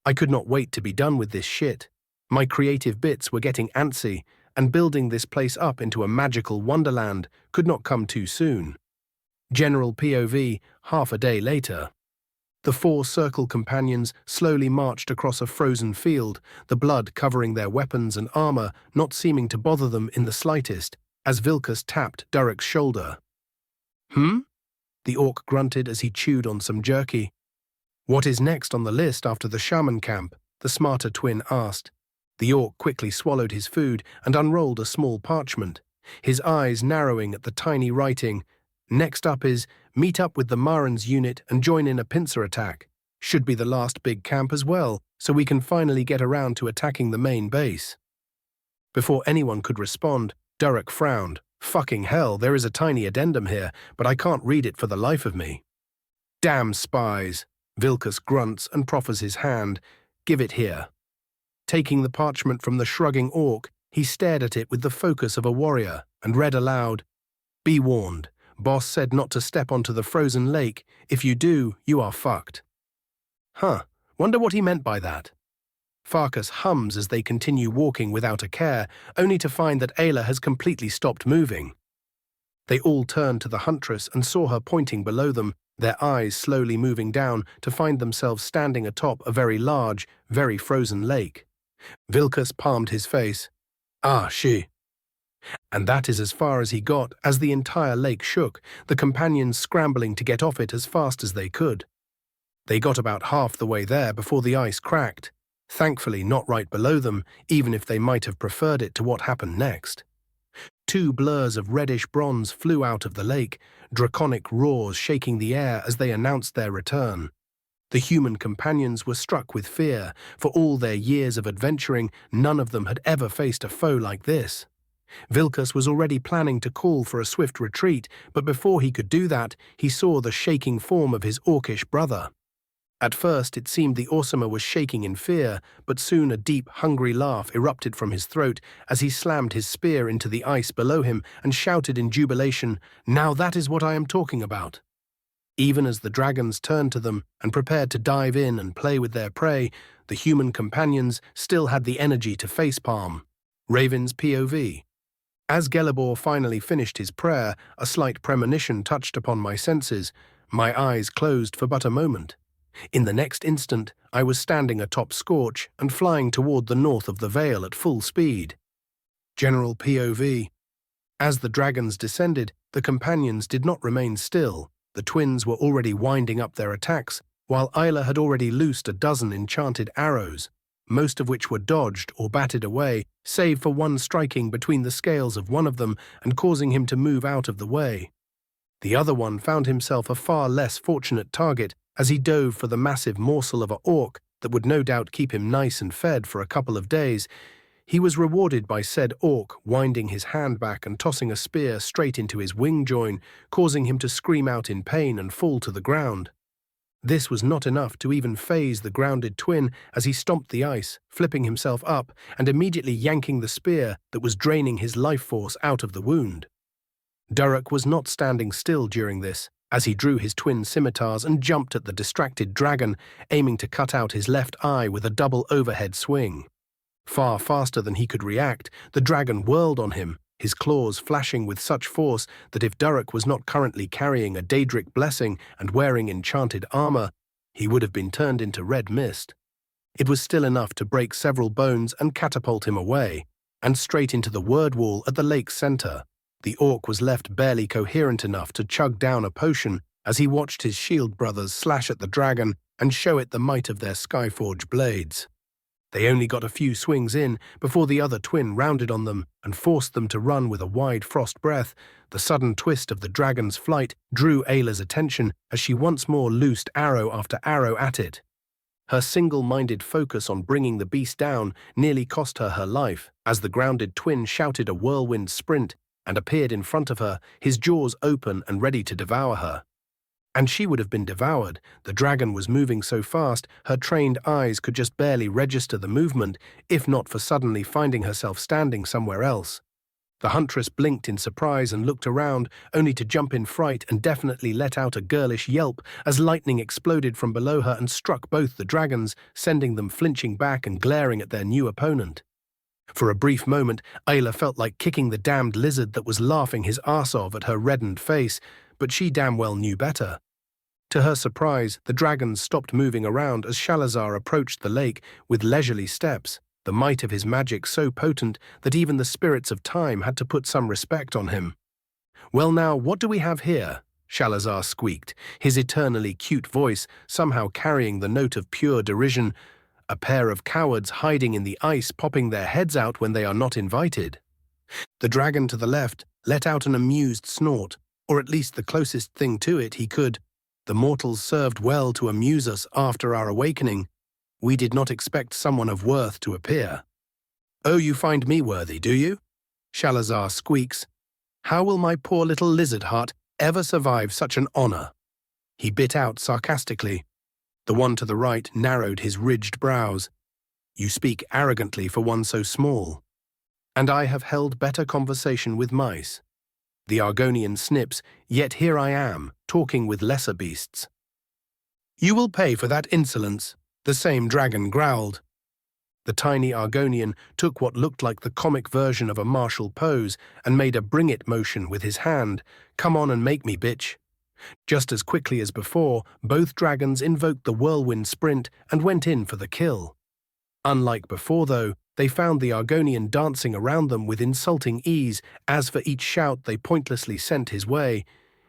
I could not wait to be done with this shit. My creative bits were getting antsy, and building this place up into a magical wonderland could not come too soon. General POV, half a day later. The 4 circle companions slowly marched across a frozen field, the blood covering their weapons and armor not seeming to bother them in the slightest, as Vilkas tapped Durek's shoulder. The orc grunted as he chewed on some jerky. What is next on the list after the shaman camp? The smarter twin asked. The orc quickly swallowed his food and unrolled a small parchment, his eyes narrowing at the tiny writing. Next up is, meet up with the Maran's unit and join in a pincer attack. Should be the last big camp as well, so we can finally get around to attacking the main base. Before anyone could respond, Durek frowned. Fucking hell, there is a tiny addendum here, but I can't read it for the life of me. Damn spies. Vilkas grunts and proffers his hand. Give it here. Taking the parchment from the shrugging orc, he stared at it with the focus of a warrior and read aloud, Be warned. Boss said not to step onto the frozen lake. If you do, you are fucked. Wonder what he meant by that. Farkas hums as they continue walking without a care, only to find that Ayla has completely stopped moving. They all turned to the huntress and saw her pointing below them, their eyes slowly moving down to find themselves standing atop a very large, very frozen lake. Vilkas palmed his face. She. And that is as far as he got as the entire lake shook, the companions scrambling to get off it as fast as they could. They got about half the way there before the ice cracked, thankfully not right below them, even if they might have preferred it to what happened next. 2 blurs of reddish bronze flew out of the lake, draconic roars shaking the air as they announced their return. The human companions were struck with fear. For all their years of adventuring, none of them had ever faced a foe like this. Vilkas was already planning to call for a swift retreat, but before he could do that, he saw the shaking form of his orcish brother. At first it seemed the Orsimer was shaking in fear, but soon a deep, hungry laugh erupted from his throat as he slammed his spear into the ice below him and shouted in jubilation, Now that is what I am talking about. Even as the dragons turned to them and prepared to dive in and play with their prey, the human companions still had the energy to facepalm. Raven's POV. As Gelabor finally finished his prayer, a slight premonition touched upon my senses. My eyes closed for but a moment. In the next instant, I was standing atop Scorch and flying toward the north of the Vale at full speed. General POV. As the dragons descended, the companions did not remain still. The twins were already winding up their attacks, while Ayla had already loosed a dozen enchanted arrows, most of which were dodged or batted away, save for one striking between the scales of one of them and causing him to move out of the way. The other one found himself a far less fortunate target as he dove for the massive morsel of an orc that would no doubt keep him nice and fed for a couple of days. He was rewarded by said orc winding his hand back and tossing a spear straight into his wing join, causing him to scream out in pain and fall to the ground. This was not enough to even faze the grounded twin as he stomped the ice, flipping himself up and immediately yanking the spear that was draining his life force out of the wound. Durek was not standing still during this, as he drew his twin scimitars and jumped at the distracted dragon, aiming to cut out his left eye with a double overhead swing. Far faster than he could react, the dragon whirled on him, his claws flashing with such force that if Durek was not currently carrying a Daedric blessing and wearing enchanted armor, he would have been turned into red mist. It was still enough to break several bones and catapult him away, and straight into the word wall at the lake's center. The orc was left barely coherent enough to chug down a potion as he watched his shield brothers slash at the dragon and show it the might of their Skyforge blades. They only got a few swings in before the other twin rounded on them and forced them to run with a wide frost breath. The sudden twist of the dragon's flight drew Ayla's attention as she once more loosed arrow after arrow at it. Her single-minded focus on bringing the beast down nearly cost her her life, as the grounded twin shouted a whirlwind sprint and appeared in front of her, his jaws open and ready to devour her. And she would have been devoured. The dragon was moving so fast, her trained eyes could just barely register the movement, if not for suddenly finding herself standing somewhere else. The huntress blinked in surprise and looked around, only to jump in fright and definitely let out a girlish yelp as lightning exploded from below her and struck both the dragons, sending them flinching back and glaring at their new opponent. For a brief moment, Ayla felt like kicking the damned lizard that was laughing his arse off at her reddened face, but she damn well knew better. To her surprise, the dragons stopped moving around as Shalazar approached the lake with leisurely steps, the might of his magic so potent that even the spirits of time had to put some respect on him. "Well now, what do we have here?" Shalazar squeaked, his eternally cute voice somehow carrying the note of pure derision. "A pair of cowards hiding in the ice, popping their heads out when they are not invited." The dragon to the left let out an amused snort, or at least the closest thing to it he could. "The mortals served well to amuse us after our awakening. We did not expect someone of worth to appear." "Oh, you find me worthy, do you?" Shalazar squeaks. "How will my poor little lizard heart ever survive such an honor?" He bit out sarcastically. The one to the right narrowed his ridged brows. "You speak arrogantly for one so small. And I have held better conversation with mice. The Argonian snips, yet here I am, talking with lesser beasts." "You will pay for that insolence," the same dragon growled. The tiny Argonian took what looked like the comic version of a martial pose and made a bring-it motion with his hand. "Come on and make me, bitch." Just as quickly as before, both dragons invoked the whirlwind sprint and went in for the kill. Unlike before, though, they found the Argonian dancing around them with insulting ease, as for each shout they pointlessly sent his way,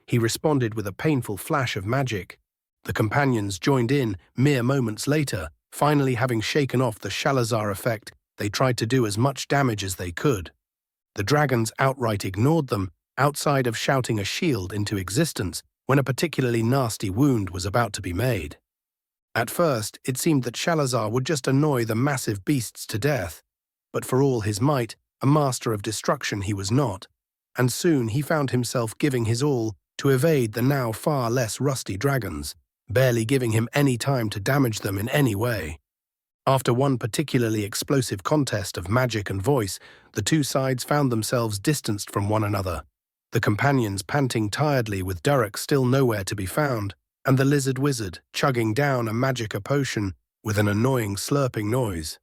he responded with a painful flash of magic. The companions joined in mere moments later. Finally having shaken off the Shalazar effect, they tried to do as much damage as they could. The dragons outright ignored them, outside of shouting a shield into existence when a particularly nasty wound was about to be made. At first, it seemed that Shalazar would just annoy the massive beasts to death, but for all his might, a master of destruction he was not, and soon he found himself giving his all to evade the now far less rusty dragons, barely giving him any time to damage them in any way. After one particularly explosive contest of magic and voice, the two sides found themselves distanced from one another, the companions panting tiredly with Durek still nowhere to be found, and the lizard wizard chugging down a magica potion with an annoying slurping noise.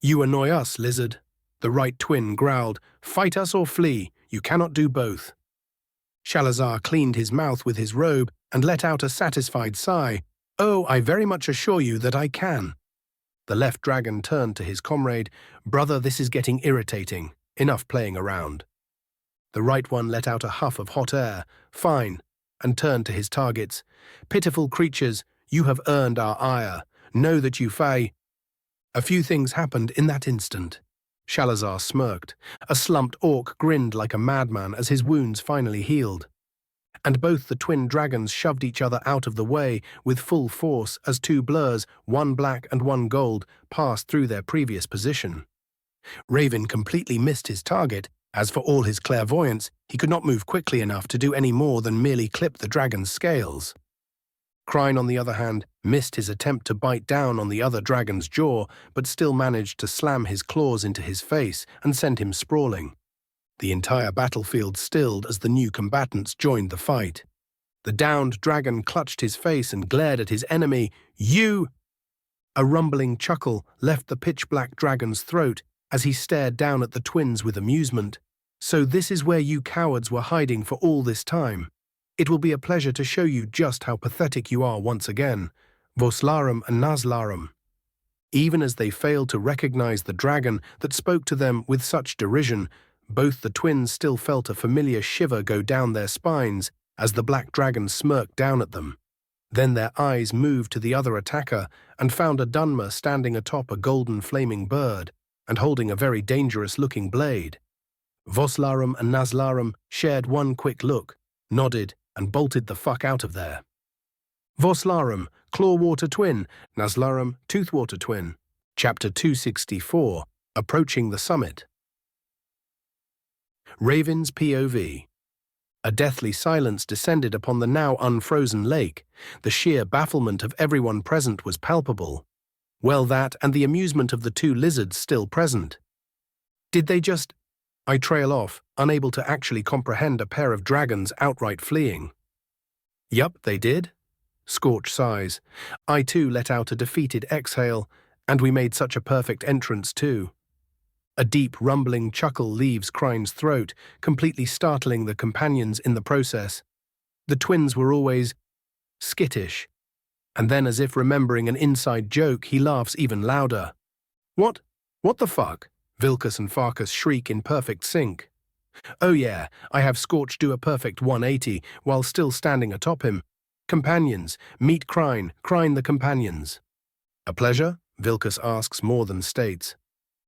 "You annoy us, lizard," the right twin growled. "Fight us or flee, you cannot do both." Shalazar cleaned his mouth with his robe and let out a satisfied sigh. "Oh, I very much assure you that I can." The left dragon turned to his comrade. "Brother, this is getting irritating. Enough playing around." The right one let out a huff of hot air. "Fine," and turned to his targets. "Pitiful creatures, you have earned our ire. Know that you fay." A few things happened in that instant. Shalazar smirked. A slumped orc grinned like a madman as his wounds finally healed. And both the twin dragons shoved each other out of the way with full force as two blurs, one black and one gold, passed through their previous position. Raven completely missed his target, as for all his clairvoyance, he could not move quickly enough to do any more than merely clip the dragon's scales. Crine, on the other hand, missed his attempt to bite down on the other dragon's jaw, but still managed to slam his claws into his face and send him sprawling. The entire battlefield stilled as the new combatants joined the fight. The downed dragon clutched his face and glared at his enemy. "You!" A rumbling chuckle left the pitch-black dragon's throat as he stared down at the twins with amusement. "So this is where you cowards were hiding for all this time. It will be a pleasure to show you just how pathetic you are once again. Voslarum and Nazlarum." Even as they failed to recognize the dragon that spoke to them with such derision, both the twins still felt a familiar shiver go down their spines as the black dragon smirked down at them. Then their eyes moved to the other attacker and found a Dunmer standing atop a golden flaming bird and holding a very dangerous-looking blade. Voslarum and Naslarum shared one quick look, nodded, and bolted the fuck out of there. Voslarum, Clawwater Twin, Naslarum, Toothwater Twin. Chapter 264, Approaching the Summit. Raven's POV. A deathly silence descended upon the now unfrozen lake. The sheer bafflement of everyone present was palpable. Well, that and the amusement of the two lizards still present. Did they just... I trail off, unable to actually comprehend a pair of dragons outright fleeing. Yup, they did. Scorch sighs. I too let out a defeated exhale, and we made such a perfect entrance too. A deep, rumbling chuckle leaves Crine's throat, completely startling the companions in the process. The twins were always skittish, and then as if remembering an inside joke, he laughs even louder. What? What the fuck? Vilkas and Farkas shriek in perfect sync. Oh yeah, I have Scorch do a perfect 180 while still standing atop him. Companions, meet Crine, Crine the companions. A pleasure? Vilkas asks more than states.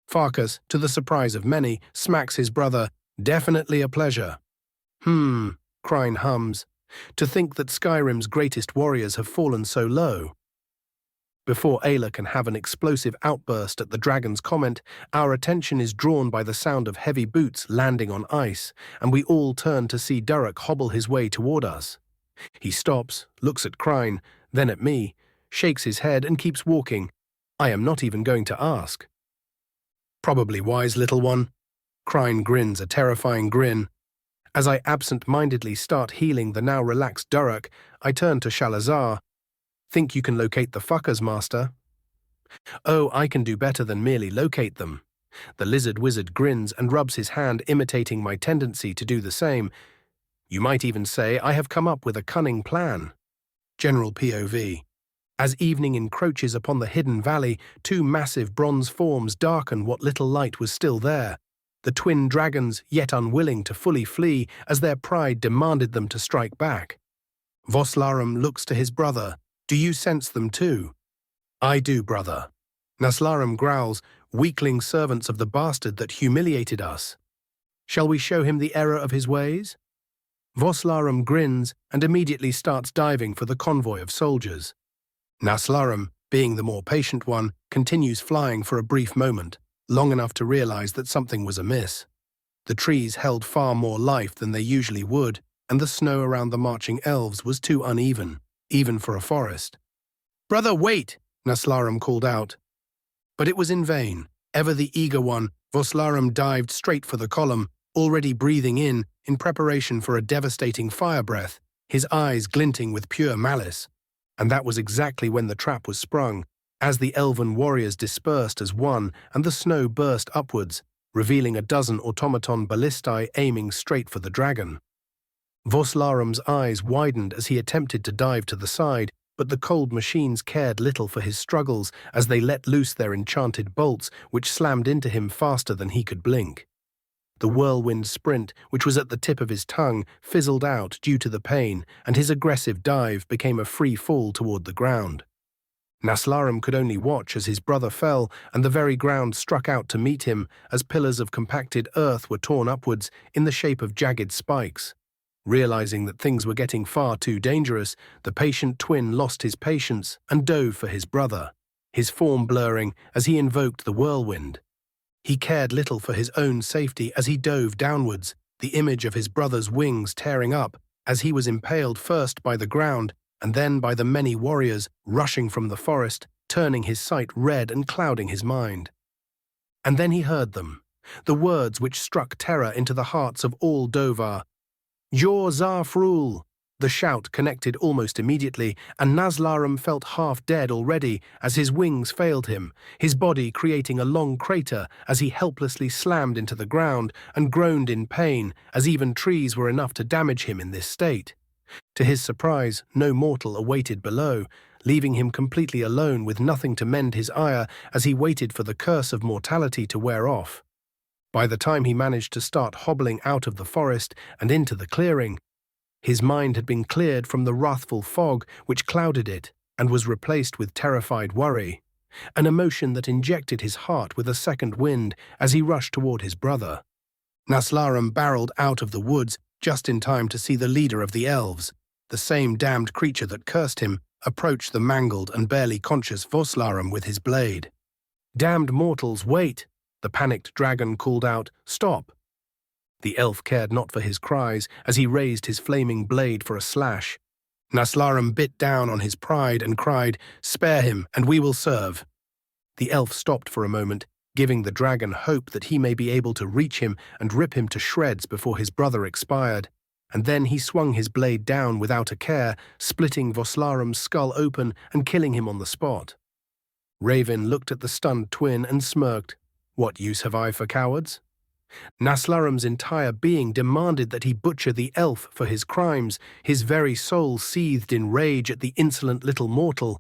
Farkas, to the surprise of many, smacks his brother. Definitely a pleasure. Crine hums. To think that Skyrim's greatest warriors have fallen so low. Before Ayla can have an explosive outburst at the dragon's comment, our attention is drawn by the sound of heavy boots landing on ice, and we all turn to see Durek hobble his way toward us. He stops, looks at Crine, then at me, shakes his head and keeps walking. I am not even going to ask. Probably wise, little one. Crine grins a terrifying grin. As I absent-mindedly start healing the now relaxed Durek, I turn to Shalazar. Think you can locate the fuckers, master? Oh, I can do better than merely locate them. The lizard wizard grins and rubs his hand, imitating my tendency to do the same. You might even say I have come up with a cunning plan. General POV. As evening encroaches upon the hidden valley, two massive bronze forms darken what little light was still there. The twin dragons, yet unwilling to fully flee, as their pride demanded them to strike back. Voslarum looks to his brother. Do you sense them too? I do, brother. Naslarum growls, weakling servants of the bastard that humiliated us. Shall we show him the error of his ways? Voslarum grins and immediately starts diving for the convoy of soldiers. Naslarum, being the more patient one, continues flying for a brief moment, long enough to realize that something was amiss. The trees held far more life than they usually would, and the snow around the marching elves was too uneven, even for a forest. "Brother, wait!" Naslarum called out. But it was in vain. Ever the eager one, Voslarum dived straight for the column, already breathing in preparation for a devastating fire breath, his eyes glinting with pure malice. And that was exactly when the trap was sprung, as the elven warriors dispersed as one and the snow burst upwards, revealing a dozen automaton ballistae aiming straight for the dragon. Voslarum's eyes widened as he attempted to dive to the side, but the cold machines cared little for his struggles as they let loose their enchanted bolts, which slammed into him faster than he could blink. The whirlwind sprint, which was at the tip of his tongue, fizzled out due to the pain, and his aggressive dive became a free fall toward the ground. Naslarum could only watch as his brother fell, and the very ground struck out to meet him as pillars of compacted earth were torn upwards in the shape of jagged spikes. Realizing that things were getting far too dangerous, the patient twin lost his patience and dove for his brother, his form blurring as he invoked the whirlwind. He cared little for his own safety as he dove downwards, the image of his brother's wings tearing up as he was impaled first by the ground and then by the many warriors rushing from the forest, turning his sight red and clouding his mind. And then he heard them, the words which struck terror into the hearts of all Dovar. "Jor Zarfrul!" The shout connected almost immediately, and Naslarum felt half dead already as his wings failed him, his body creating a long crater as he helplessly slammed into the ground and groaned in pain as even trees were enough to damage him in this state. To his surprise, no mortal awaited below, leaving him completely alone with nothing to mend his ire as he waited for the curse of mortality to wear off. By the time he managed to start hobbling out of the forest and into the clearing, His mind had been cleared from the wrathful fog which clouded it and was replaced with terrified worry, an emotion that injected his heart with a second wind as he rushed toward his brother. Naslarum barreled out of the woods just in time to see the leader of the elves, the same damned creature that cursed him, approach the mangled and barely conscious Voslarum with his blade. "Damned mortals, wait!" The panicked dragon called out, "Stop!" The elf cared not for his cries as he raised his flaming blade for a slash. Naslarum bit down on his pride and cried, "Spare him, and we will serve." The elf stopped for a moment, giving the dragon hope that he may be able to reach him and rip him to shreds before his brother expired, and then he swung his blade down without a care, splitting Voslarum's skull open and killing him on the spot. Raven looked at the stunned twin and smirked. "What use have I for cowards?" Naslarum's entire being demanded that he butcher the elf for his crimes. His very soul seethed in rage at the insolent little mortal.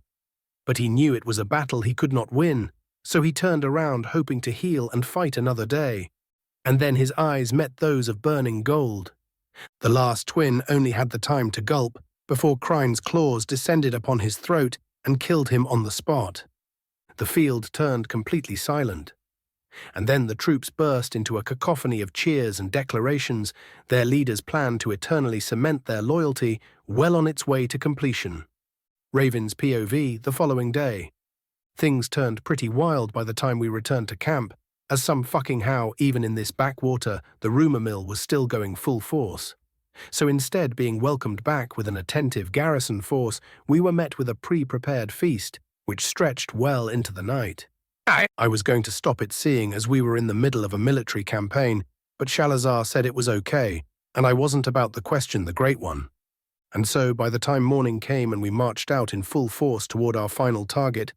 But he knew it was a battle he could not win, so he turned around hoping to heal and fight another day. And then his eyes met those of burning gold. The last twin only had the time to gulp before Crine's claws descended upon his throat and killed him on the spot. The field turned completely silent. And then the troops burst into a cacophony of cheers and declarations, their leaders' plan to eternally cement their loyalty well on its way to completion. Raven's POV the following day. Things turned pretty wild by the time we returned to camp, as some fucking how, even in this backwater, the rumour mill was still going full force. So instead being welcomed back with an attentive garrison force, we were met with a pre-prepared feast, which stretched well into the night. I was going to stop it seeing as we were in the middle of a military campaign, but Shalazar said it was okay, and I wasn't about to question the Great One. And so by the time morning came and we marched out in full force toward our final target,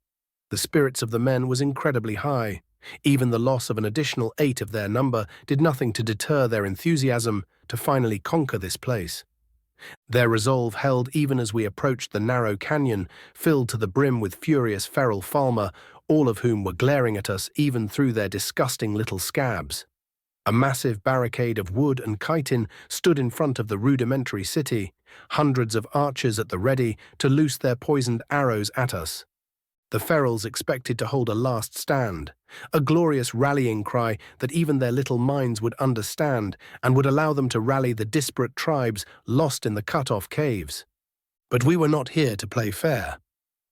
the spirits of the men was incredibly high. Even the loss of an additional 8 of their number did nothing to deter their enthusiasm to finally conquer this place. Their resolve held even as we approached the narrow canyon, filled to the brim with furious feral Falmer, all of whom were glaring at us even through their disgusting little scabs. A massive barricade of wood and chitin stood in front of the rudimentary city, hundreds of archers at the ready to loose their poisoned arrows at us. The ferals expected to hold a last stand, a glorious rallying cry that even their little minds would understand and would allow them to rally the disparate tribes lost in the cut-off caves. But we were not here to play fair.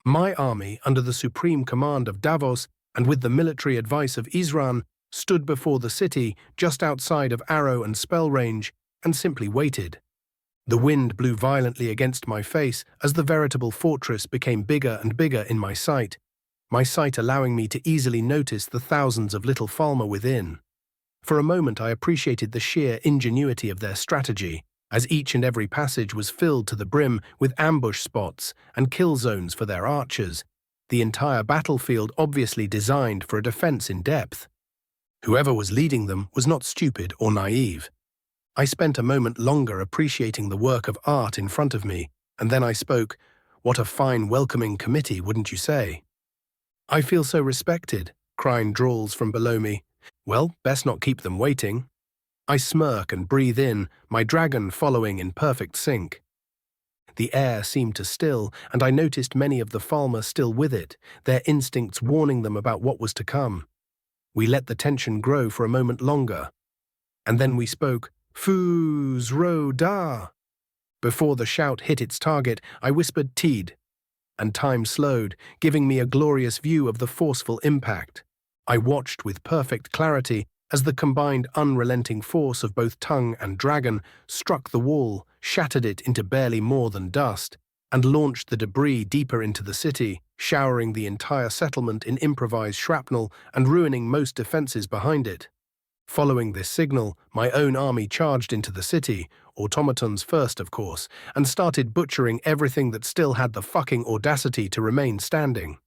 My army, under the supreme command of Davos and with the military advice of Isran, stood before the city just outside of arrow and spell range and simply waited. The wind blew violently against my face as the veritable fortress became bigger and bigger in my sight allowing me to easily notice the thousands of little Falmer within. For a moment I appreciated the sheer ingenuity of their strategy, as each and every passage was filled to the brim with ambush spots and kill zones for their archers, the entire battlefield obviously designed for a defense in depth. Whoever was leading them was not stupid or naive. I spent a moment longer appreciating the work of art in front of me, and then I spoke. "What a fine welcoming committee, wouldn't you say?" "I feel so respected," Crine drawls from below me. "Well, best not keep them waiting." I smirk and breathe in, my dragon following in perfect sync. The air seemed to still, and I noticed many of the Falmer still with it, their instincts warning them about what was to come. We let the tension grow for a moment longer. And then we spoke, "Fooz ro da." Before the shout hit its target, I whispered Teed, and time slowed, giving me a glorious view of the forceful impact. I watched with perfect clarity as the combined unrelenting force of both tongue and dragon struck the wall, shattered it into barely more than dust, and launched the debris deeper into the city, showering the entire settlement in improvised shrapnel and ruining most defenses behind it. Following this signal, my own army charged into the city, automatons first of course, and started butchering everything that still had the fucking audacity to remain standing.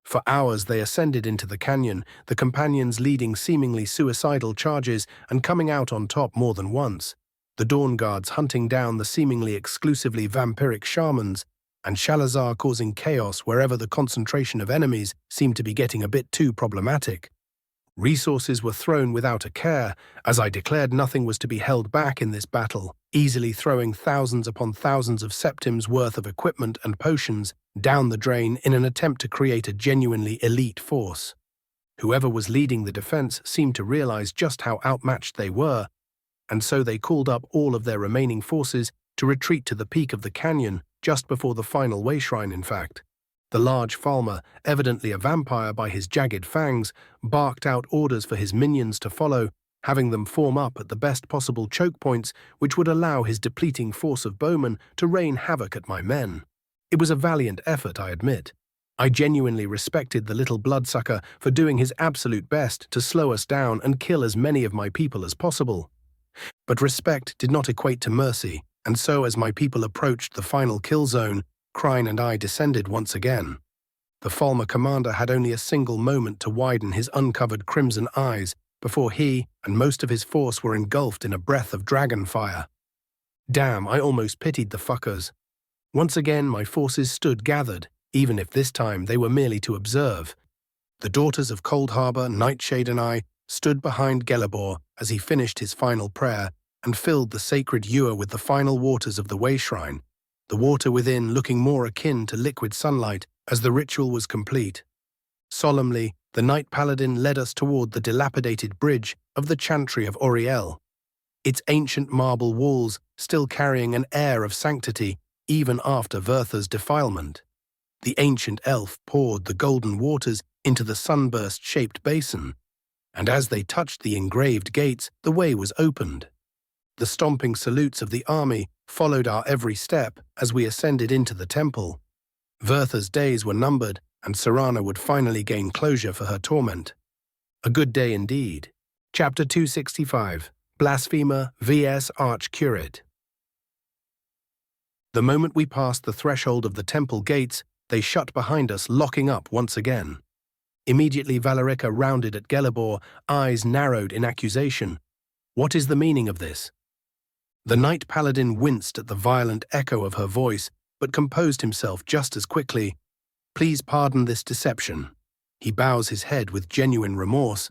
For hours they ascended into the canyon, the companions leading seemingly suicidal charges and coming out on top more than once, the Dawn Guards hunting down the seemingly exclusively vampiric shamans, and Shalazar causing chaos wherever the concentration of enemies seemed to be getting a bit too problematic. Resources were thrown without a care, as I declared nothing was to be held back in this battle, easily throwing thousands upon thousands of septims worth of equipment and potions down the drain in an attempt to create a genuinely elite force. Whoever was leading the defense seemed to realize just how outmatched they were, and so they called up all of their remaining forces to retreat to the peak of the canyon just before the final way shrine, in fact. The large Falmer, evidently a vampire by his jagged fangs, barked out orders for his minions to follow, having them form up at the best possible choke points which would allow his depleting force of bowmen to rain havoc at my men. It was a valiant effort, I admit. I genuinely respected the little bloodsucker for doing his absolute best to slow us down and kill as many of my people as possible. But respect did not equate to mercy, and so as my people approached the final kill zone, Crine and I descended once again. The Falmer commander had only a single moment to widen his uncovered crimson eyes before he and most of his force were engulfed in a breath of dragon fire. Damn, I almost pitied the fuckers. Once again my forces stood gathered, even if this time they were merely to observe. The daughters of Cold Harbor, Nightshade and I stood behind Gelebor as he finished his final prayer and filled the sacred ewer with the final waters of the way shrine, the water within looking more akin to liquid sunlight as the ritual was complete. Solemnly, the Knight Paladin led us toward the dilapidated bridge of the Chantry of Oriel, its ancient marble walls still carrying an air of sanctity even after Vertha's defilement. The ancient elf poured the golden waters into the sunburst-shaped basin, and as they touched the engraved gates, the way was opened. The stomping salutes of the army followed our every step as we ascended into the temple. Vertha's days were numbered, and Serana would finally gain closure for her torment. A good day indeed. Chapter 265, Blasphemer vs. Arch-Curate. The moment we passed the threshold of the temple gates, they shut behind us, locking up once again. Immediately Valerica rounded at Gelebor, eyes narrowed in accusation. What is the meaning of this? The Knight Paladin winced at the violent echo of her voice, but composed himself just as quickly. Please pardon this deception. He bows his head with genuine remorse.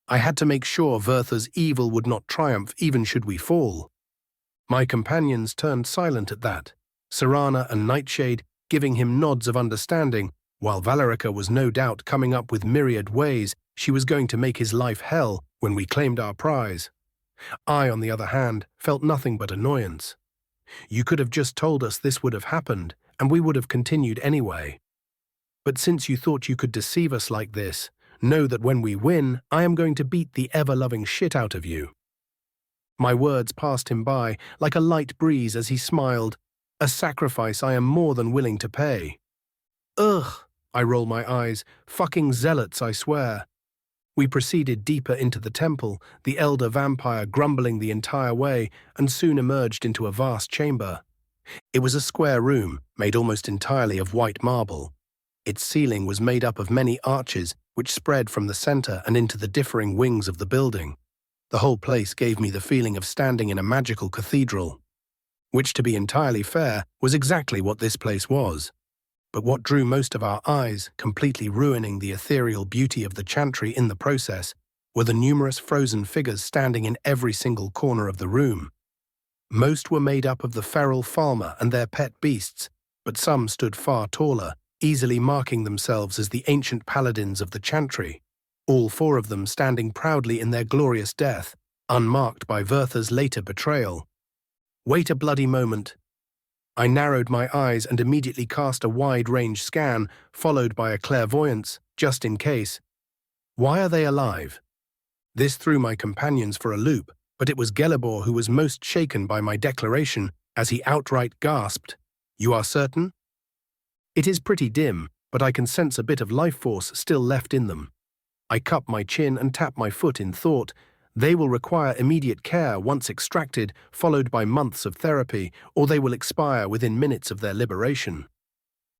I had to make sure Vertha's evil would not triumph even should we fall. My companions turned silent at that, Serana and Nightshade giving him nods of understanding, while Valerica was no doubt coming up with myriad ways she was going to make his life hell when we claimed our prize. I, on the other hand, felt nothing but annoyance. You could have just told us this would have happened, and we would have continued anyway. But since you thought you could deceive us like this, know that when we win, I am going to beat the ever-loving shit out of you. My words passed him by like a light breeze as he smiled, a sacrifice I am more than willing to pay. Ugh, I roll my eyes, fucking zealots, I swear. We proceeded deeper into the temple, the elder vampire grumbling the entire way, and soon emerged into a vast chamber. It was a square room, made almost entirely of white marble. Its ceiling was made up of many arches, which spread from the center and into the differing wings of the building. The whole place gave me the feeling of standing in a magical cathedral. Which, to be entirely fair, was exactly what this place was. But what drew most of our eyes, completely ruining the ethereal beauty of the chantry in the process, were the numerous frozen figures standing in every single corner of the room. Most were made up of the feral Falmer and their pet beasts, but some stood far taller, easily marking themselves as the ancient paladins of the chantry, all four of them standing proudly in their glorious death, unmarked by Vertha's later betrayal. Wait a bloody moment. I narrowed my eyes and immediately cast a wide-range scan, followed by a clairvoyance, just in case. Why are they alive? This threw my companions for a loop, but it was Gelebor who was most shaken by my declaration as he outright gasped, "You are certain?" It is pretty dim, but I can sense a bit of life force still left in them. I cup my chin and tap my foot in thought. They will require immediate care once extracted, followed by months of therapy, or they will expire within minutes of their liberation.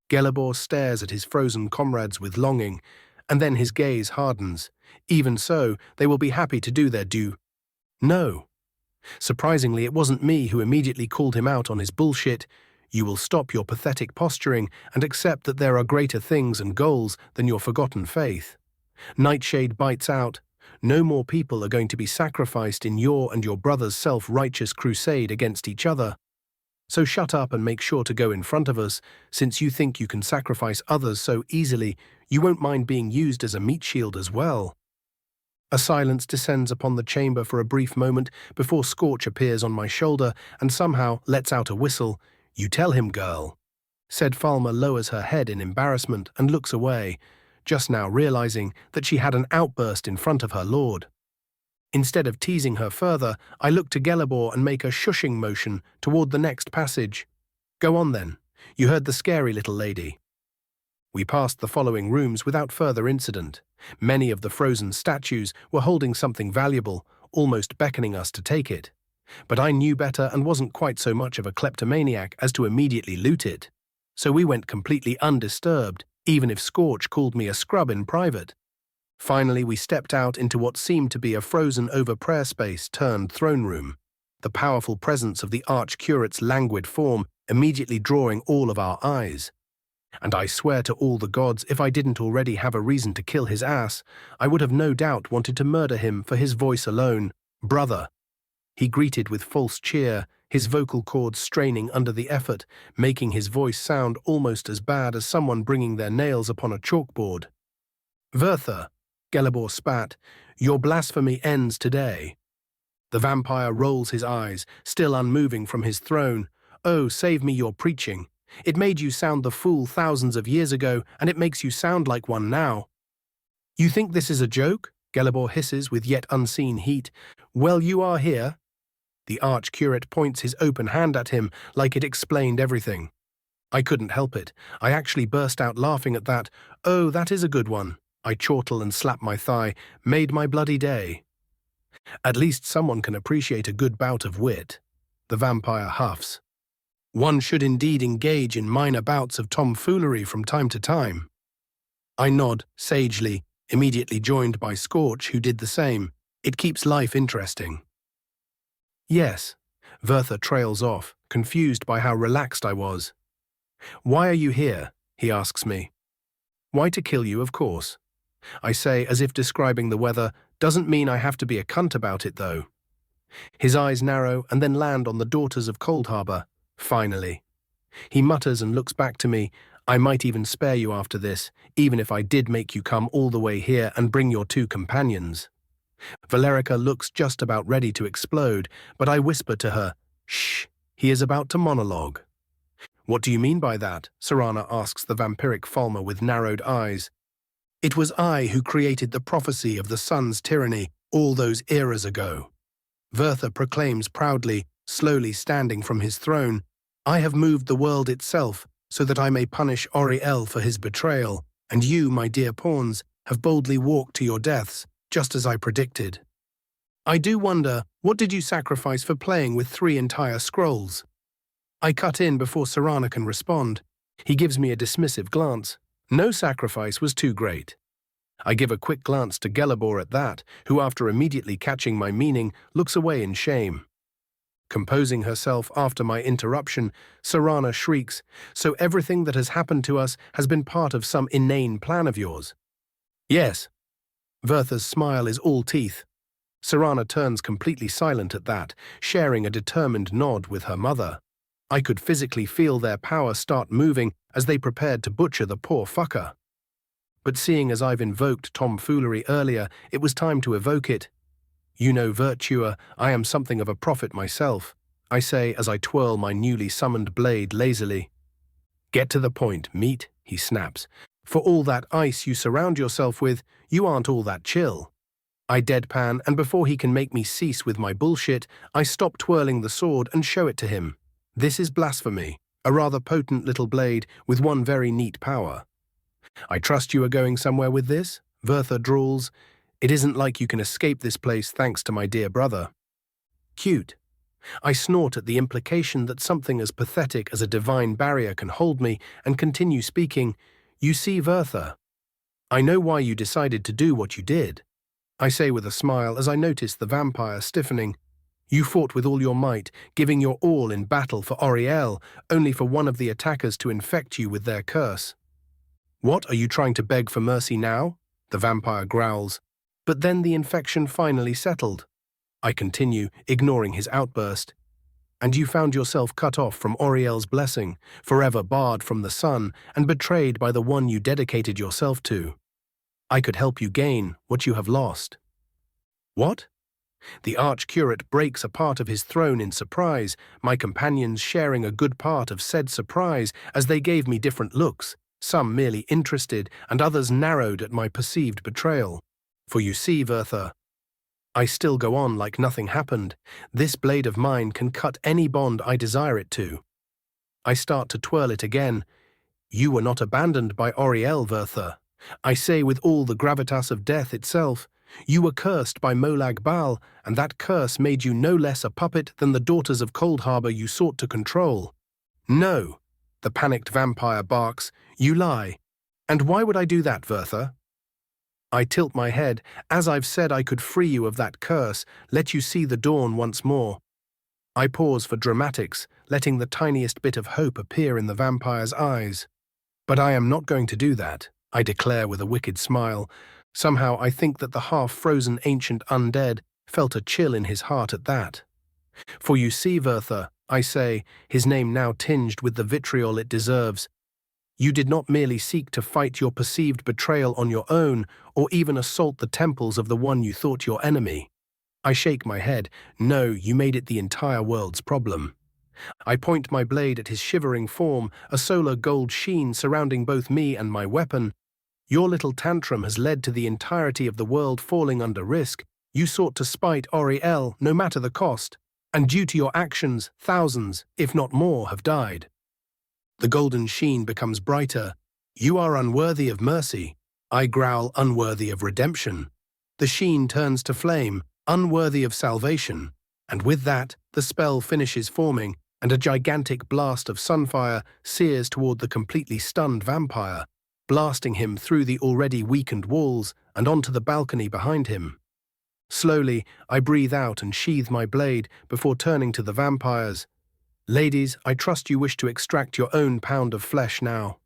Gelebor stares at his frozen comrades with longing, and then his gaze hardens. Even so, they will be happy to do their due. No. Surprisingly, it wasn't me who immediately called him out on his bullshit. You will stop your pathetic posturing and accept that there are greater things and goals than your forgotten faith. Nightshade bites out, No more people are going to be sacrificed in your and your brother's self-righteous crusade against each other. So shut up and make sure to go in front of us, since you think you can sacrifice others so easily, you won't mind being used as a meat shield as well." A silence descends upon the chamber for a brief moment before Scorch appears on my shoulder and somehow lets out a whistle. "You tell him, girl." Said Falmer lowers her head in embarrassment and looks away, just now realizing that she had an outburst in front of her lord. Instead of teasing her further, I look to Gelabor and make a shushing motion toward the next passage. "Go on then. You heard the scary little lady." We passed the following rooms without further incident. Many of the frozen statues were holding something valuable, almost beckoning us to take it. But I knew better and wasn't quite so much of a kleptomaniac as to immediately loot it. So we went completely undisturbed, even if Scorch called me a scrub in private. Finally, we stepped out into what seemed to be a frozen-over prayer space turned throne room, the powerful presence of the arch-curate's languid form immediately drawing all of our eyes. And I swear to all the gods, if I didn't already have a reason to kill his ass, I would have no doubt wanted to murder him for his voice alone. "Brother." He greeted with false cheer, his vocal cords straining under the effort, making his voice sound almost as bad as someone bringing their nails upon a chalkboard. "Vertha," Gelabor spat, "your blasphemy ends today." The vampire rolls his eyes, still unmoving from his throne. "Oh, save me your preaching. It made you sound the fool thousands of years ago, and it makes you sound like one now." "You think this is a joke?" Gelabor hisses with yet unseen heat. "Well, you are here." The arch-curate points his open hand at him like it explained everything. I couldn't help it. I actually burst out laughing at that. "Oh, that is a good one." I chortle and slap my thigh. "Made my bloody day." "At least someone can appreciate a good bout of wit." The vampire huffs. "One should indeed engage in minor bouts of tomfoolery from time to time." I nod, sagely, immediately joined by Scorch, who did the same. "It keeps life interesting." "Yes." Vertha trails off, confused by how relaxed I was. "Why are you here?" he asks me. "Why, to kill you, of course." I say, as if describing the weather. "Doesn't mean I have to be a cunt about it, though." His eyes narrow and then land on the daughters of Coldharbour. Finally. He mutters and looks back to me. "I might even spare you after this, even if I did make you come all the way here and bring your 2 companions." Valerica looks just about ready to explode, but I whisper to her, "Shh, he is about to monologue." "What do you mean by that?" Serana asks the vampiric Falmer with narrowed eyes. "It was I who created the prophecy of the sun's tyranny all those eras ago." Vertha proclaims proudly, slowly standing from his throne. "I have moved the world itself so that I may punish Auriel for his betrayal, and you, my dear pawns, have boldly walked to your deaths, just as I predicted. I do wonder, what did you sacrifice for playing with 3 entire scrolls?" I cut in before Serana can respond. He gives me a dismissive glance. No sacrifice was too great. I give a quick glance to Gelabor at that, who, after immediately catching my meaning, looks away in shame. Composing herself after my interruption, Serana shrieks, "So everything that has happened to us has been part of some inane plan of yours?" "Yes." Vertha's smile is all teeth. Serana turns completely silent at that, sharing a determined nod with her mother. I could physically feel their power start moving as they prepared to butcher the poor fucker. But seeing as I've invoked tomfoolery earlier, it was time to evoke it. "You know, Virtua, I am something of a prophet myself," I say as I twirl my newly summoned blade lazily. "Get to the point, meat," he snaps. "For all that ice you surround yourself with, you aren't all that chill." I deadpan, and before he can make me cease with my bullshit, I stop twirling the sword and show it to him. This is blasphemy, a rather potent little blade with one very neat power. "I trust you are going somewhere with this?" Vertha drawls. "It isn't like you can escape this place thanks to my dear brother." Cute. I snort at the implication that something as pathetic as a divine barrier can hold me and continue speaking. "You see, Vertha, I know why you decided to do what you did," I say with a smile as I notice the vampire stiffening. "You fought with all your might, giving your all in battle for Auriel, only for one of the attackers to infect you with their curse." "What, are you trying to beg for mercy now?" The vampire growls. But then the infection finally settled. I continue, ignoring his outburst. And you found yourself cut off from Auriel's blessing, forever barred from the sun, and betrayed by the one you dedicated yourself to. I could help you gain what you have lost. What? The arch-curate breaks a part of his throne in surprise, my companions sharing a good part of said surprise as they gave me different looks, some merely interested and others narrowed at my perceived betrayal. For you see, Vertha, I still go on like nothing happened. This blade of mine can cut any bond I desire it to. I start to twirl it again. You were not abandoned by Auriel, Vertha. I say with all the gravitas of death itself. You were cursed by Molag Bal, and that curse made you no less a puppet than the daughters of Cold Harbor you sought to control. No, the panicked vampire barks, you lie. And why would I do that, Vertha? I tilt my head. As I've said, I could free you of that curse, let you see the dawn once more. I pause for dramatics, letting the tiniest bit of hope appear in the vampire's eyes. But I am not going to do that, I declare with a wicked smile. Somehow I think that the half-frozen ancient undead felt a chill in his heart at that. For you see, Vertha, I say, his name now tinged with the vitriol it deserves, you did not merely seek to fight your perceived betrayal on your own, or even assault the temples of the one you thought your enemy. I shake my head. No, you made it the entire world's problem. I point my blade at his shivering form, a solar gold sheen surrounding both me and my weapon. Your little tantrum has led to the entirety of the world falling under risk. You sought to spite Auriel, no matter the cost, and due to your actions, thousands, if not more, have died. The golden sheen becomes brighter. You are unworthy of mercy. I growl, unworthy of redemption. The sheen turns to flame, unworthy of salvation. And with that, the spell finishes forming, and a gigantic blast of sunfire sears toward the completely stunned vampire, blasting him through the already weakened walls and onto the balcony behind him. Slowly, I breathe out and sheathe my blade before turning to the vampires. Ladies, I trust you wish to extract your own pound of flesh now.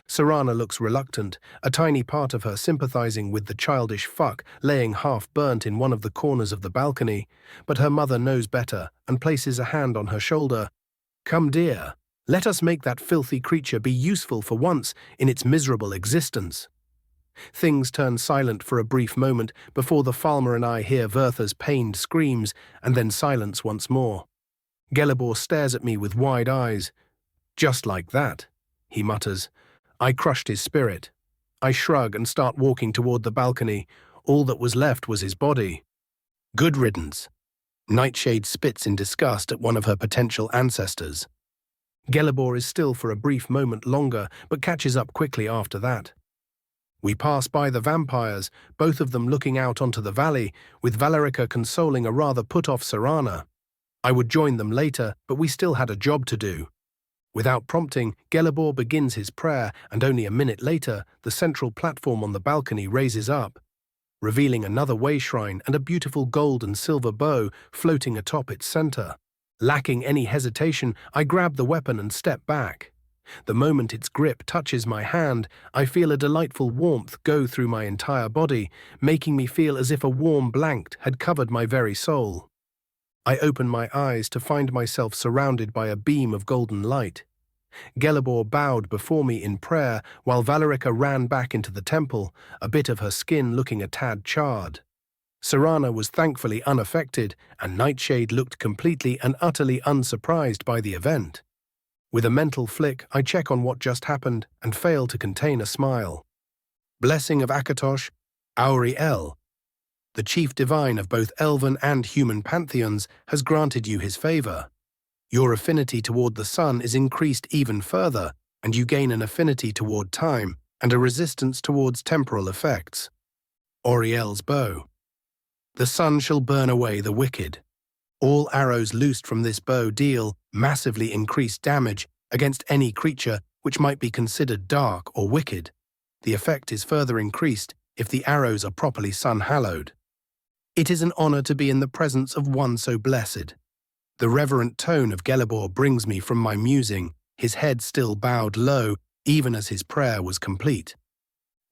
Serana looks reluctant, a tiny part of her sympathizing with the childish fuck laying half-burnt in one of the corners of the balcony, but her mother knows better and places a hand on her shoulder. Come, dear, let us make that filthy creature be useful for once in its miserable existence. Things turn silent for a brief moment before the Falmer and I hear Vertha's pained screams and then silence once more. Gelibor stares at me with wide eyes. Just like that, he mutters. I crushed his spirit. I shrug and start walking toward the balcony. All that was left was his body. Good riddance. Nightshade spits in disgust at one of her potential ancestors. Gelibor is still for a brief moment longer, but catches up quickly after that. We pass by the vampires, both of them looking out onto the valley, with Valerica consoling a rather put-off Serana. I would join them later, but we still had a job to do. Without prompting, Gelibor begins his prayer, and only a minute later, the central platform on the balcony raises up, revealing another way shrine and a beautiful gold and silver bow floating atop its center. Lacking any hesitation, I grab the weapon and step back. The moment its grip touches my hand, I feel a delightful warmth go through my entire body, making me feel as if a warm blanket had covered my very soul. I open my eyes to find myself surrounded by a beam of golden light. Gelibor bowed before me in prayer while Valerica ran back into the temple, a bit of her skin looking a tad charred. Serana was thankfully unaffected, and Nightshade looked completely and utterly unsurprised by the event. With a mental flick, I check on what just happened and fail to contain a smile. Blessing of Akatosh, Auriel, the chief divine of both elven and human pantheons, has granted you his favor. Your affinity toward the sun is increased even further, and you gain an affinity toward time and a resistance towards temporal effects. Auriel's bow. The sun shall burn away the wicked. All arrows loosed from this bow deal massively increased damage against any creature which might be considered dark or wicked. The effect is further increased if the arrows are properly sun-hallowed. It is an honor to be in the presence of one so blessed. The reverent tone of Gelibor brings me from my musing, his head still bowed low, even as his prayer was complete.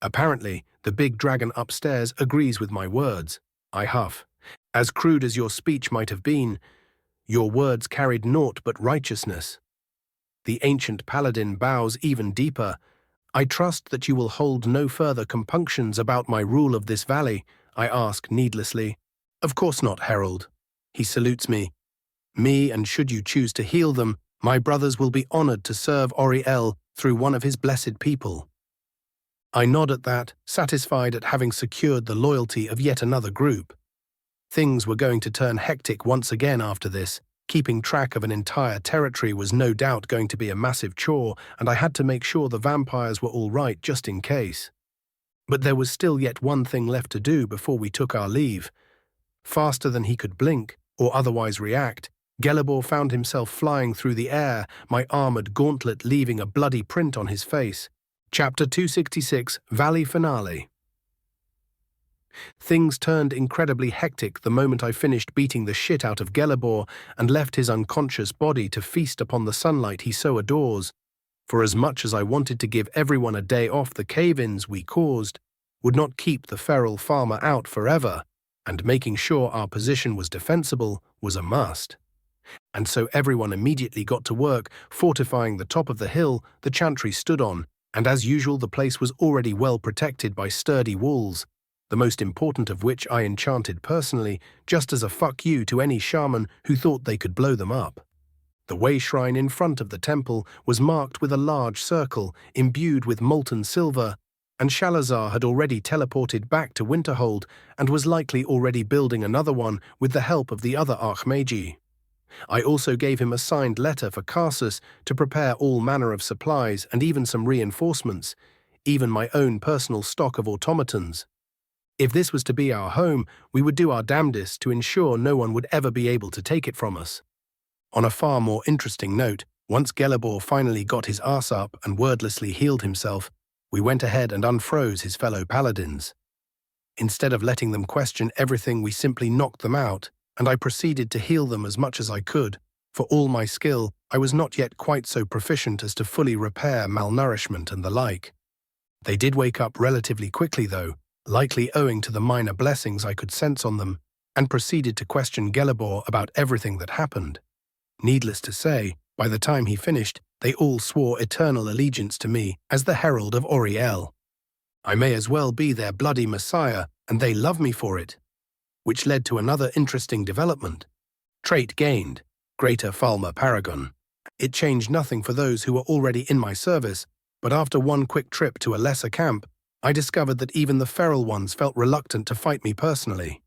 Apparently, the big dragon upstairs agrees with my words. I huff. As crude as your speech might have been, your words carried naught but righteousness. The ancient paladin bows even deeper. I trust that you will hold no further compunctions about my rule of this valley, I ask needlessly. Of course not, Herald. He salutes me. Me, and should you choose to heal them, my brothers will be honored to serve Oriel through one of his blessed people. I nod at that, satisfied at having secured the loyalty of yet another group. Things were going to turn hectic once again after this. Keeping track of an entire territory was no doubt going to be a massive chore, and I had to make sure the vampires were all right just in case. But there was still yet one thing left to do before we took our leave. Faster than he could blink, or otherwise react, Gelibor found himself flying through the air, my armored gauntlet leaving a bloody print on his face. Chapter 266, Valley Finale. Things turned incredibly hectic the moment I finished beating the shit out of Gelibor and left his unconscious body to feast upon the sunlight he so adores. For as much as I wanted to give everyone a day off, the cave-ins we caused would not keep the feral farmer out forever, and making sure our position was defensible was a must. And so everyone immediately got to work fortifying the top of the hill the Chantry stood on, and as usual the place was already well protected by sturdy walls, the most important of which I enchanted personally, just as a fuck you to any shaman who thought they could blow them up. The way shrine in front of the temple was marked with a large circle imbued with molten silver, and Shalazar had already teleported back to Winterhold and was likely already building another one with the help of the other Archmagi. I also gave him a signed letter for Karsus to prepare all manner of supplies and even some reinforcements, even my own personal stock of automatons. If this was to be our home, we would do our damnedest to ensure no one would ever be able to take it from us. On a far more interesting note, once Gelibor finally got his arse up and wordlessly healed himself, we went ahead and unfroze his fellow paladins. Instead of letting them question everything, we simply knocked them out, and I proceeded to heal them as much as I could. For all my skill, I was not yet quite so proficient as to fully repair malnourishment and the like. They did wake up relatively quickly though, likely owing to the minor blessings I could sense on them, and proceeded to question Gelibor about everything that happened. Needless to say, by the time he finished, they all swore eternal allegiance to me as the Herald of Oriel. I may as well be their bloody messiah, and they love me for it. Which led to another interesting development. Trait gained, Greater Falmer Paragon. It changed nothing for those who were already in my service, but after one quick trip to a lesser camp, I discovered that even the feral ones felt reluctant to fight me personally.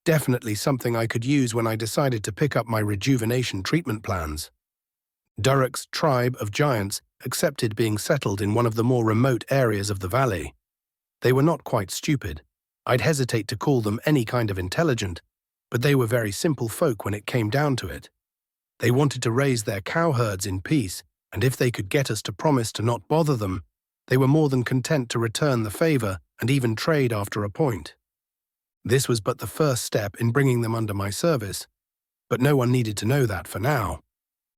Definitely something I could use when I decided to pick up my rejuvenation treatment plans. Durrek's tribe of giants accepted being settled in one of the more remote areas of the valley. They were not quite stupid. I'd hesitate to call them any kind of intelligent, but they were very simple folk when it came down to it. They wanted to raise their cowherds in peace, and if they could get us to promise to not bother them, they were more than content to return the favor and even trade after a point. This was but the first step in bringing them under my service, but no one needed to know that for now.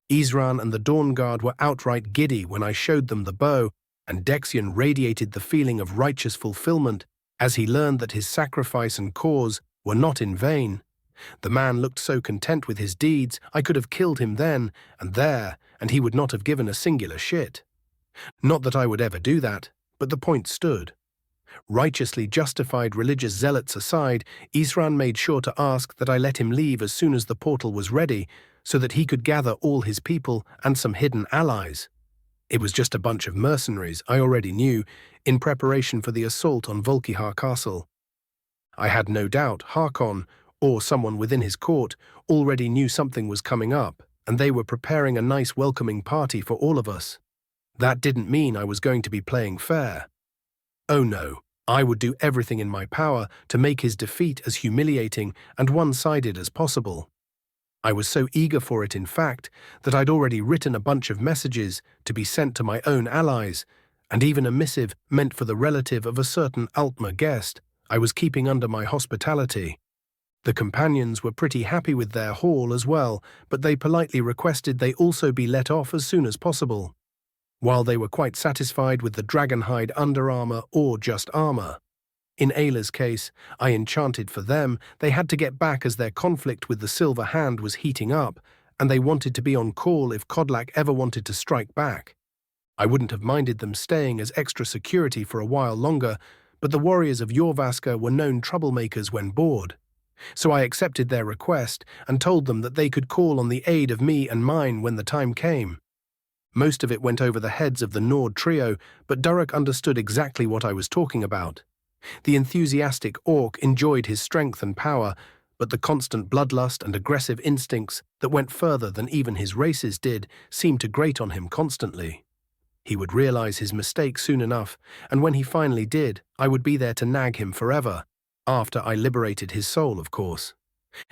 Isran and the Dawn Guard were outright giddy when I showed them the bow, and Dexion radiated the feeling of righteous fulfillment as he learned that his sacrifice and cause were not in vain. The man looked so content with his deeds, I could have killed him then and there, and he would not have given a singular shit. Not that I would ever do that, but the point stood. Righteously justified religious zealots aside, Isran made sure to ask that I let him leave as soon as the portal was ready, so that he could gather all his people and some hidden allies. It was just a bunch of mercenaries, I already knew, in preparation for the assault on Volkihar Castle. I had no doubt Harkon, or someone within his court, already knew something was coming up, and they were preparing a nice welcoming party for all of us. That didn't mean I was going to be playing fair. Oh no, I would do everything in my power to make his defeat as humiliating and one-sided as possible. I was so eager for it, in fact, that I'd already written a bunch of messages to be sent to my own allies, and even a missive meant for the relative of a certain Altmer guest I was keeping under my hospitality. The companions were pretty happy with their haul as well, but they politely requested they also be let off as soon as possible. while they were quite satisfied with the dragonhide underarmor or just armor. In Ayla's case, I enchanted for them. They had to get back as their conflict with the Silver Hand was heating up, and they wanted to be on call if Kodlak ever wanted to strike back. I wouldn't have minded them staying as extra security for a while longer, but the warriors of Jorvaska were known troublemakers when bored. So I accepted their request and told them that they could call on the aid of me and mine when the time came. Most of it went over the heads of the Nord trio, but Durek understood exactly what I was talking about. The enthusiastic orc enjoyed his strength and power, but the constant bloodlust and aggressive instincts that went further than even his races did seemed to grate on him constantly. He would realize his mistake soon enough, and when he finally did, I would be there to nag him forever, after I liberated his soul, of course.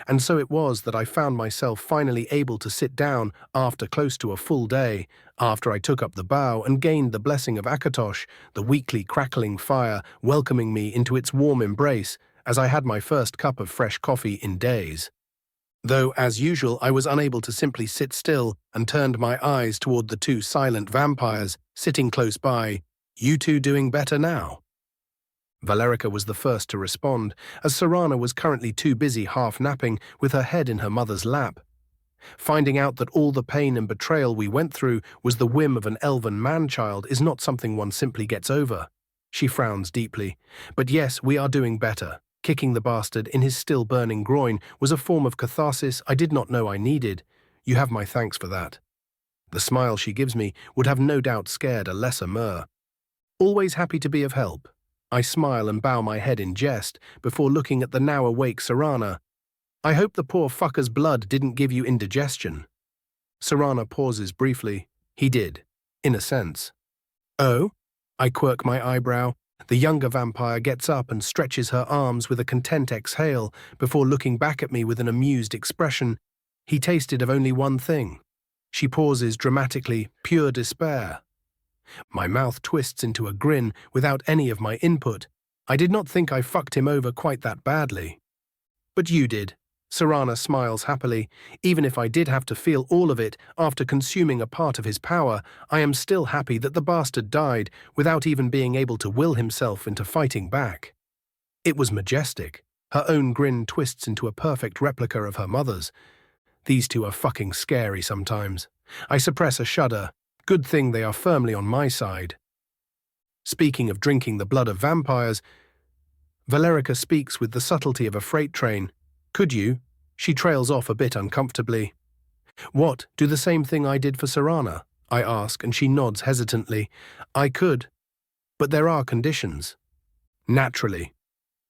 And so it was that I found myself finally able to sit down after close to a full day, after I took up the bow and gained the blessing of Akatosh, the weekly crackling fire welcoming me into its warm embrace as I had my first cup of fresh coffee in days. Though, as usual, I was unable to simply sit still and turned my eyes toward the two silent vampires sitting close by. "You two doing better now?" Valerica was the first to respond, as Serana was currently too busy half-napping with her head in her mother's lap. Finding out that all the pain and betrayal we went through was the whim of an elven man-child is not something one simply gets over. She frowns deeply. But yes, we are doing better. Kicking the bastard in his still-burning groin was a form of catharsis I did not know I needed. You have my thanks for that. The smile she gives me would have no doubt scared a lesser Mer. Always happy to be of help. I smile and bow my head in jest before looking at the now-awake Serana. I hope the poor fucker's blood didn't give you indigestion. Serana pauses briefly. He did, in a sense. Oh? I quirk my eyebrow. The younger vampire gets up and stretches her arms with a content exhale before looking back at me with an amused expression. He tasted of only one thing. She pauses dramatically, pure despair. My mouth twists into a grin without any of my input. I did not think I fucked him over quite that badly. But you did. Serana smiles happily. Even if I did have to feel all of it after consuming a part of his power, I am still happy that the bastard died without even being able to will himself into fighting back. It was majestic. Her own grin twists into a perfect replica of her mother's. These two are fucking scary sometimes. I suppress a shudder. Good thing they are firmly on my side. Speaking of drinking the blood of vampires, Valerica speaks with the subtlety of a freight train. Could you? She trails off a bit uncomfortably. What, do the same thing I did for Serana? I ask, and she nods hesitantly. I could, but there are conditions. Naturally.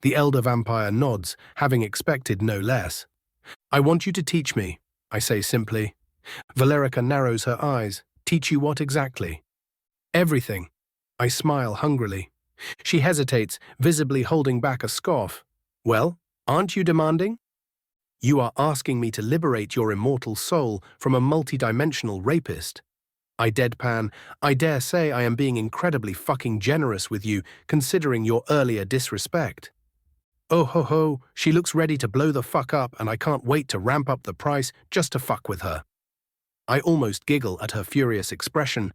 The elder vampire nods, having expected no less. I want you to teach me, I say simply. Valerica narrows her eyes. Teach you what exactly? Everything. I smile hungrily. She hesitates, visibly holding back a scoff. Well, aren't you demanding? You are asking me to liberate your immortal soul from a multidimensional rapist. I deadpan. I dare say I am being incredibly fucking generous with you, considering your earlier disrespect. Oh ho ho, she looks ready to blow the fuck up, and I can't wait to ramp up the price just to fuck with her. I almost giggle at her furious expression,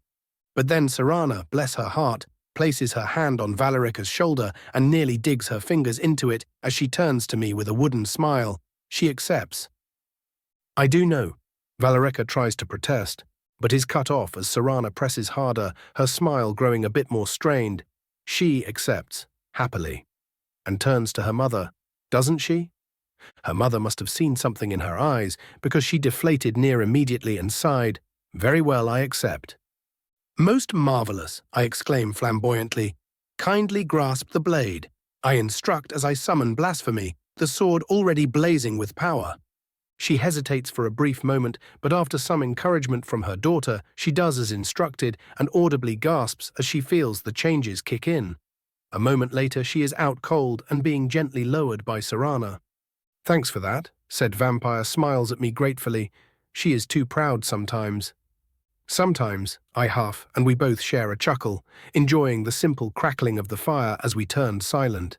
but then Serana, bless her heart, places her hand on Valerica's shoulder and nearly digs her fingers into it as she turns to me with a wooden smile. She accepts. I do know. Valerica tries to protest, but is cut off as Serana presses harder, her smile growing a bit more strained. She accepts, happily, and turns to her mother, doesn't she? Her mother must have seen something in her eyes, because she deflated near immediately and sighed. Very well, I accept. Most marvelous, I exclaim flamboyantly. Kindly grasp the blade. I instruct as I summon blasphemy, the sword already blazing with power. She hesitates for a brief moment, but after some encouragement from her daughter, she does as instructed and audibly gasps as she feels the changes kick in. A moment later, she is out cold and being gently lowered by Serana. Thanks for that, said Vampire, smiles at me gratefully. She is too proud sometimes. Sometimes, I huff, and we both share a chuckle, enjoying the simple crackling of the fire as we turned silent.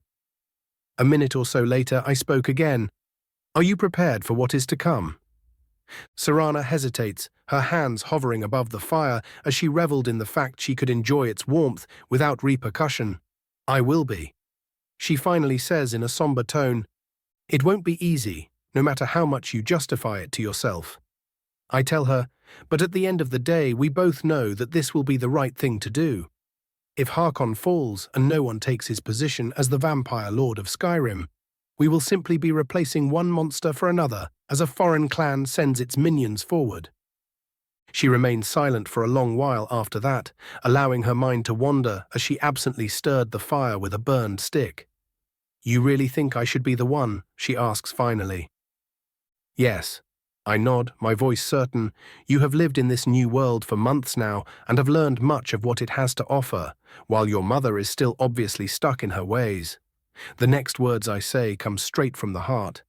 A minute or so later, I spoke again. Are you prepared for what is to come? Serana hesitates, her hands hovering above the fire as she reveled in the fact she could enjoy its warmth without repercussion. I will be. She finally says in a somber tone, "It won't be easy, no matter how much you justify it to yourself." I tell her, "But at the end of the day, we both know that this will be the right thing to do. If Harkon falls and no one takes his position as the vampire lord of Skyrim, we will simply be replacing one monster for another as a foreign clan sends its minions forward." She remained silent for a long while after that, allowing her mind to wander as she absently stirred the fire with a burned stick. "You really think I should be the one?" she asks finally. "Yes." I nod, my voice certain. "You have lived in this new world for months now and have learned much of what it has to offer, while your mother is still obviously stuck in her ways." The next words I say come straight from the heart.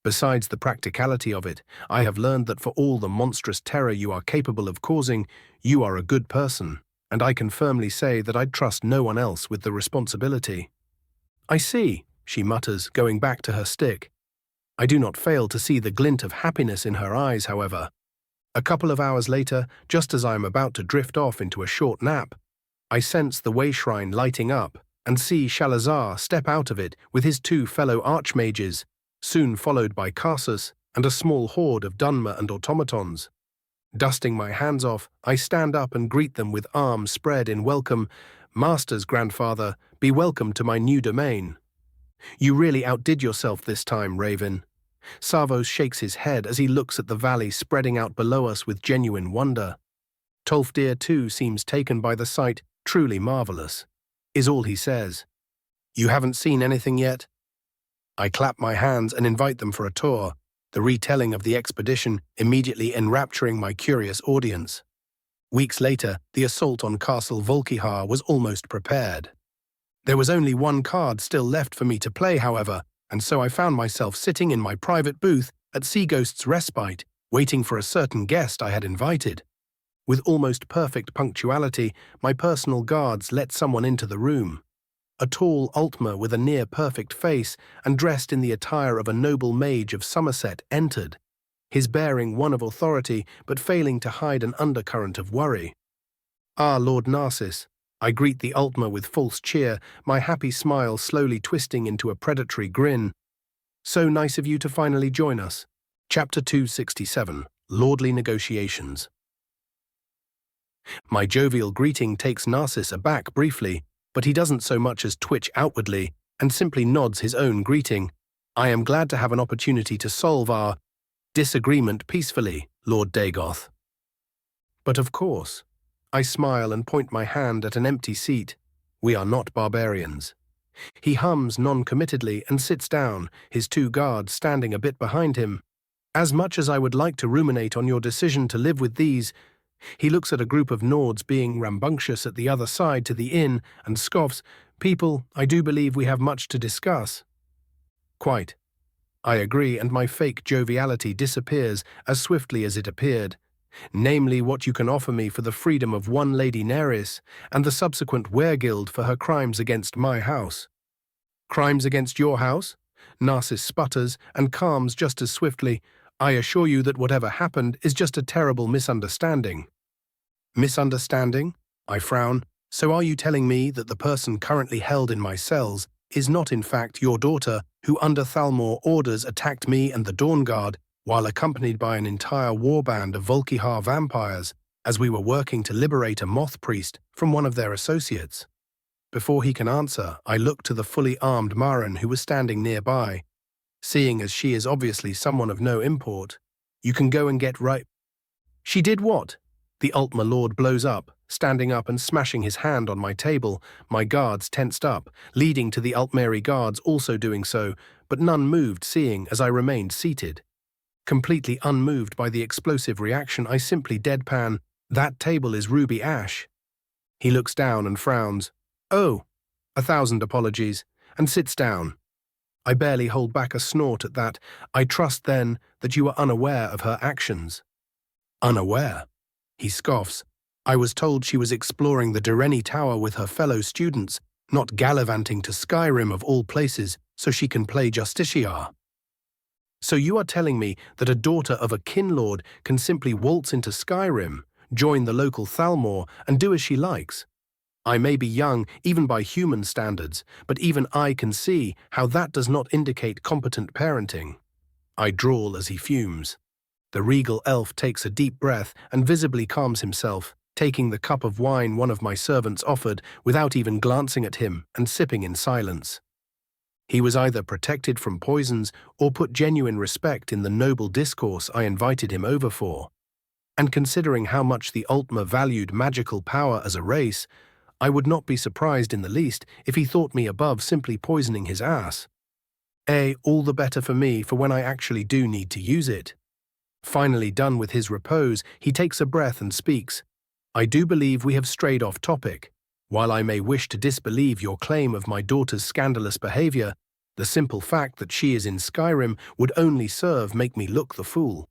"Besides the practicality of it, I have learned that for all the monstrous terror you are capable of causing, you are a good person, and I can firmly say that I'd trust no one else with the responsibility." "I see," she mutters, going back to her stick. I do not fail to see the glint of happiness in her eyes, however. A couple of hours later, just as I am about to drift off into a short nap, I sense the way shrine lighting up and see Shalazar step out of it with his 2 fellow archmages, soon followed by Karsus and a small horde of Dunmer and automatons. Dusting my hands off, I stand up and greet them with arms spread in welcome. "Masters, grandfather, be welcome to my new domain." "You really outdid yourself this time, Raven." Savos shakes his head as he looks at the valley spreading out below us with genuine wonder. Tolfdir too seems taken by the sight, "Truly marvelous," is all he says. "You haven't seen anything yet?" I clap my hands and invite them for a tour, the retelling of the expedition immediately enrapturing my curious audience. Weeks later, the assault on Castle Volkihar was almost prepared. There was only one card still left for me to play, however, and so I found myself sitting in my private booth at Seaghost's Respite, waiting for a certain guest I had invited. With almost perfect punctuality, my personal guards let someone into the room. A tall Altmer with a near-perfect face and dressed in the attire of a noble mage of Somerset entered, his bearing one of authority but failing to hide an undercurrent of worry. "Ah, Lord Narcissus," I greet the Altmer with false cheer, my happy smile slowly twisting into a predatory grin. "So nice of you to finally join us." Chapter 267, Lordly Negotiations. My jovial greeting takes Narcissus aback briefly, but he doesn't so much as twitch outwardly and simply nods his own greeting. "I am glad to have an opportunity to solve our disagreement peacefully, Lord Dagoth." "But of course." I smile and point my hand at an empty seat. "We are not barbarians." He hums non-committedly and sits down, his 2 guards standing a bit behind him. "As much as I would like to ruminate on your decision to live with these," he looks at a group of Nords being rambunctious at the other side to the inn and scoffs, "People, I do believe we have much to discuss." "Quite." I agree, and my fake joviality disappears as swiftly as it appeared. "Namely what you can offer me for the freedom of one Lady Neris and the subsequent wereguild for her crimes against my house." "Crimes against your house?" Narcissus sputters and calms just as swiftly. "I assure you that whatever happened is just a terrible misunderstanding." "Misunderstanding?" I frown. "So are you telling me that the person currently held in my cells is not in fact your daughter, who under Thalmor orders attacked me and the Dawn Guard while accompanied by an entire warband of Volkihar vampires as we were working to liberate a moth priest from one of their associates?" Before he can answer, I look to the fully armed Marin who was standing nearby. Seeing as she is obviously someone of no import, "You can go and get right—" "She did what?" The Altmer Lord blows up, standing up and smashing his hand on my table, my guards tensed up, leading to the Altmeri guards also doing so, but none moved seeing as I remained seated. Completely unmoved by the explosive reaction, I simply deadpan, "That table is ruby ash." He looks down and frowns. "Oh, 1,000 apologies," and sits down. I barely hold back a snort at that. "I trust, then, that you are unaware of her actions." "Unaware?" He scoffs. "I was told she was exploring the Direni Tower with her fellow students, not gallivanting to Skyrim of all places so she can play Justiciar." So you are telling me that a daughter of a kinlord can simply waltz into Skyrim, join the local Thalmor, and do as she likes? I may be young, even by human standards, but even I can see how that does not indicate competent parenting. I drawl as he fumes. The regal elf takes a deep breath and visibly calms himself, taking the cup of wine one of my servants offered without even glancing at him and sipping in silence. He was either protected from poisons or put genuine respect in the noble discourse I invited him over for. And considering how much the Ultima valued magical power as a race, I would not be surprised in the least if he thought me above simply poisoning his ass. All the better for me for when I actually do need to use it. Finally done with his repose, he takes a breath and speaks. I do believe we have strayed off topic. While I may wish to disbelieve your claim of my daughter's scandalous behavior, the simple fact that she is in Skyrim would only serve make me look the fool.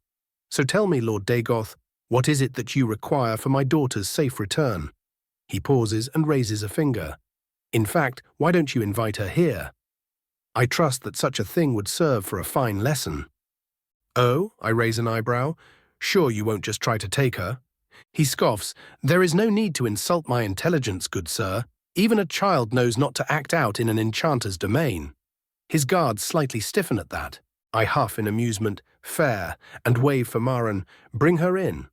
So tell me, Lord Dagoth, what is it that you require for my daughter's safe return? He pauses and raises a finger. In fact, why don't you invite her here? I trust that such a thing would serve for a fine lesson. Oh, I raise an eyebrow. Sure you won't just try to take her? He scoffs. There is no need to insult my intelligence, good sir. Even a child knows not to act out in an enchanter's domain. His guards slightly stiffen at that. I huff in amusement, fair, and wave for Marin. Bring her in.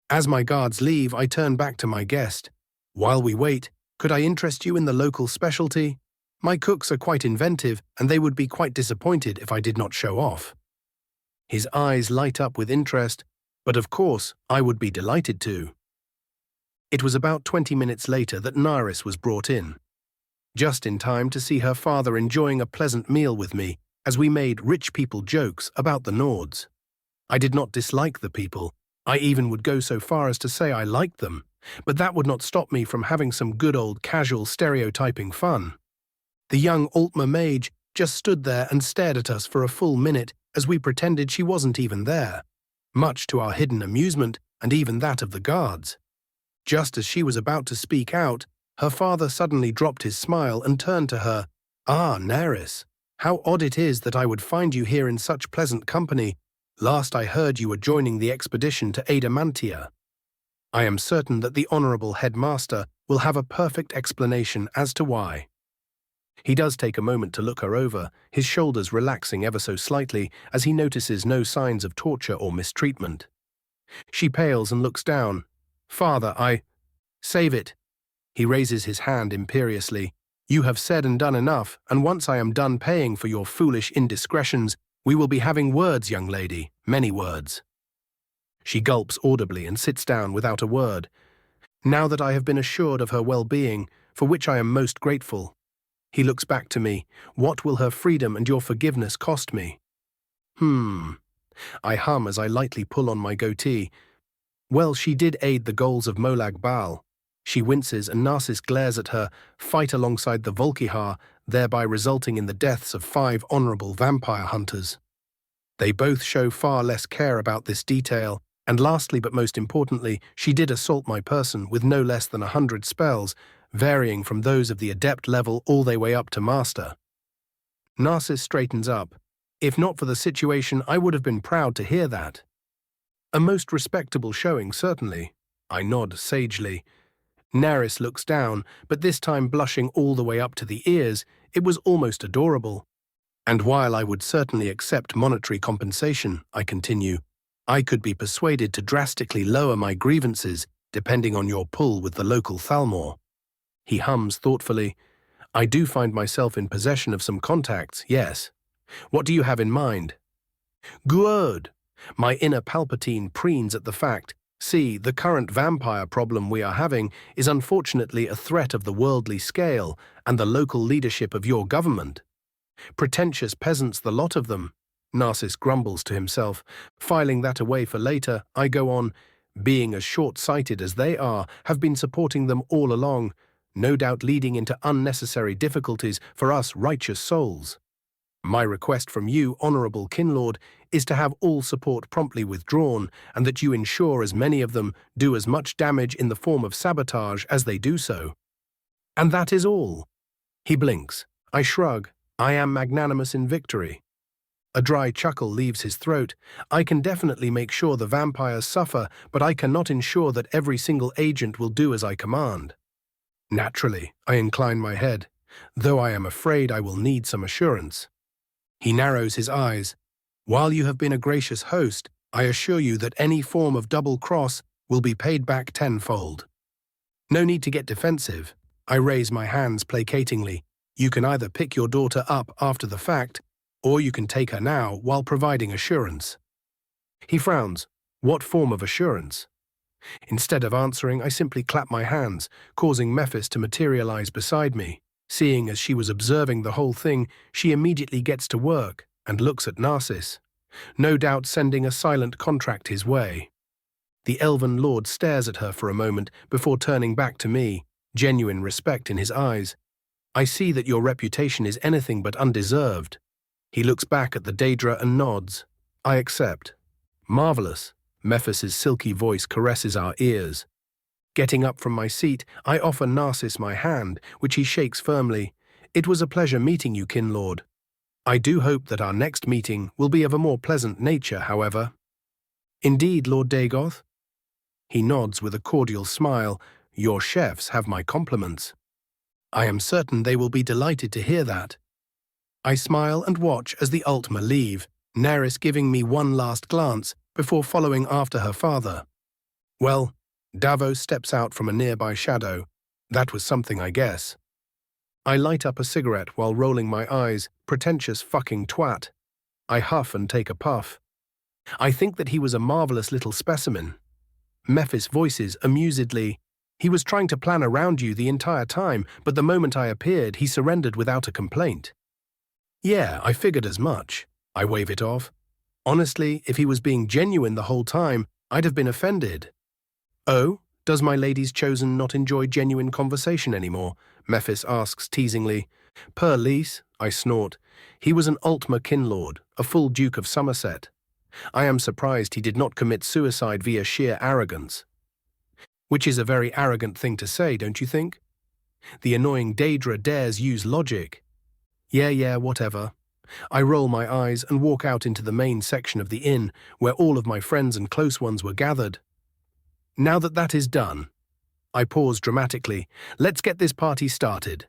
As my guards leave, I turn back to my guest. While we wait, could I interest you in the local specialty? My cooks are quite inventive, and they would be quite disappointed if I did not show off. His eyes light up with interest, but of course I would be delighted to. It was about 20 minutes later that Naris was brought in. Just in time to see her father enjoying a pleasant meal with me as we made rich people jokes about the Nords. I did not dislike the people. I even would go so far as to say I liked them, but that would not stop me from having some good old casual stereotyping fun. The young Ultima mage just stood there and stared at us for a full minute as we pretended she wasn't even there, much to our hidden amusement and even that of the guards. Just as she was about to speak out, her father suddenly dropped his smile and turned to her. Ah, Naris, how odd it is that I would find you here in such pleasant company. Last I heard you were joining the expedition to Adamantia. I am certain that the honourable headmaster will have a perfect explanation as to why. He does take a moment to look her over, his shoulders relaxing ever so slightly as he notices no signs of torture or mistreatment. She pales and looks down. Father, Save it. He raises his hand imperiously. You have said and done enough, and once I am done paying for your foolish indiscretions, we will be having words, young lady, many words. She gulps audibly and sits down without a word. Now that I have been assured of her well-being, for which I am most grateful. He looks back to me. What will her freedom and your forgiveness cost me? I hum as I lightly pull on my goatee. Well, she did aid the goals of Molag Bal. She winces and Narcissus glares at her, fight alongside the Volkihar, thereby resulting in the deaths of 5 honourable vampire hunters. They both show far less care about this detail, and lastly but most importantly, she did assault my person with no less than 100 spells, varying from those of the adept level all the way up to master. Narcissus straightens up. If not for the situation, I would have been proud to hear that. A most respectable showing, certainly. I nod sagely. Naris looks down, but this time blushing all the way up to the ears. It was almost adorable. And while I would certainly accept monetary compensation, I continue, I could be persuaded to drastically lower my grievances, depending on your pull with the local Thalmor. He hums thoughtfully. I do find myself in possession of some contacts, yes. What do you have in mind? Good. My inner Palpatine preens at the fact. See, the current vampire problem we are having is unfortunately a threat of the worldly scale and the local leadership of your government. Pretentious peasants, the lot of them. Narcissus grumbles to himself. Filing that away for later, I go on. Being as short-sighted as they are, have been supporting them all along, no doubt leading into unnecessary difficulties for us righteous souls. My request from you, Honourable Kinlord, is to have all support promptly withdrawn, and that you ensure as many of them do as much damage in the form of sabotage as they do so. And that is all. He blinks. I shrug. I am magnanimous in victory. A dry chuckle leaves his throat. I can definitely make sure the vampires suffer, but I cannot ensure that every single agent will do as I command. Naturally, I incline my head, though I am afraid I will need some assurance. He narrows his eyes. While you have been a gracious host, I assure you that any form of double cross will be paid back tenfold. No need to get defensive. I raise my hands placatingly. You can either pick your daughter up after the fact, or you can take her now while providing assurance. He frowns. What form of assurance? Instead of answering, I simply clap my hands, causing Mephis to materialize beside me. Seeing as she was observing the whole thing, she immediately gets to work and looks at Narcissus, no doubt sending a silent contract his way. The elven lord stares at her for a moment before turning back to me, genuine respect in his eyes. I see that your reputation is anything but undeserved. He looks back at the Daedra and nods. I accept. Marvelous. Mephis's silky voice caresses our ears. Getting up from my seat, I offer Narcissus my hand, which he shakes firmly. It was a pleasure meeting you, Kinlord. I do hope that our next meeting will be of a more pleasant nature, however. Indeed, Lord Dagoth. He nods with a cordial smile. Your chefs have my compliments. I am certain they will be delighted to hear that. I smile and watch as the Ultima leave, Nerys giving me one last glance before following after her father. Well, Davos steps out from a nearby shadow. That was something, I guess. I light up a cigarette while rolling my eyes, pretentious fucking twat. I huff and take a puff. I think that he was a marvelous little specimen. Mephis voices amusedly. He was trying to plan around you the entire time, but the moment I appeared, he surrendered without a complaint. Yeah, I figured as much. I wave it off. Honestly, if he was being genuine the whole time, I'd have been offended. Oh, does my lady's chosen not enjoy genuine conversation anymore? Mephis asks teasingly. Per lease, I snort. He was an Ultima Kinlord, a full Duke of Somerset. I am surprised he did not commit suicide via sheer arrogance. Which is a very arrogant thing to say, don't you think? The annoying Daedra dares use logic. Yeah, whatever. I roll my eyes and walk out into the main section of the inn, where all of my friends and close ones were gathered. Now that that is done, I pause dramatically. Let's get this party started.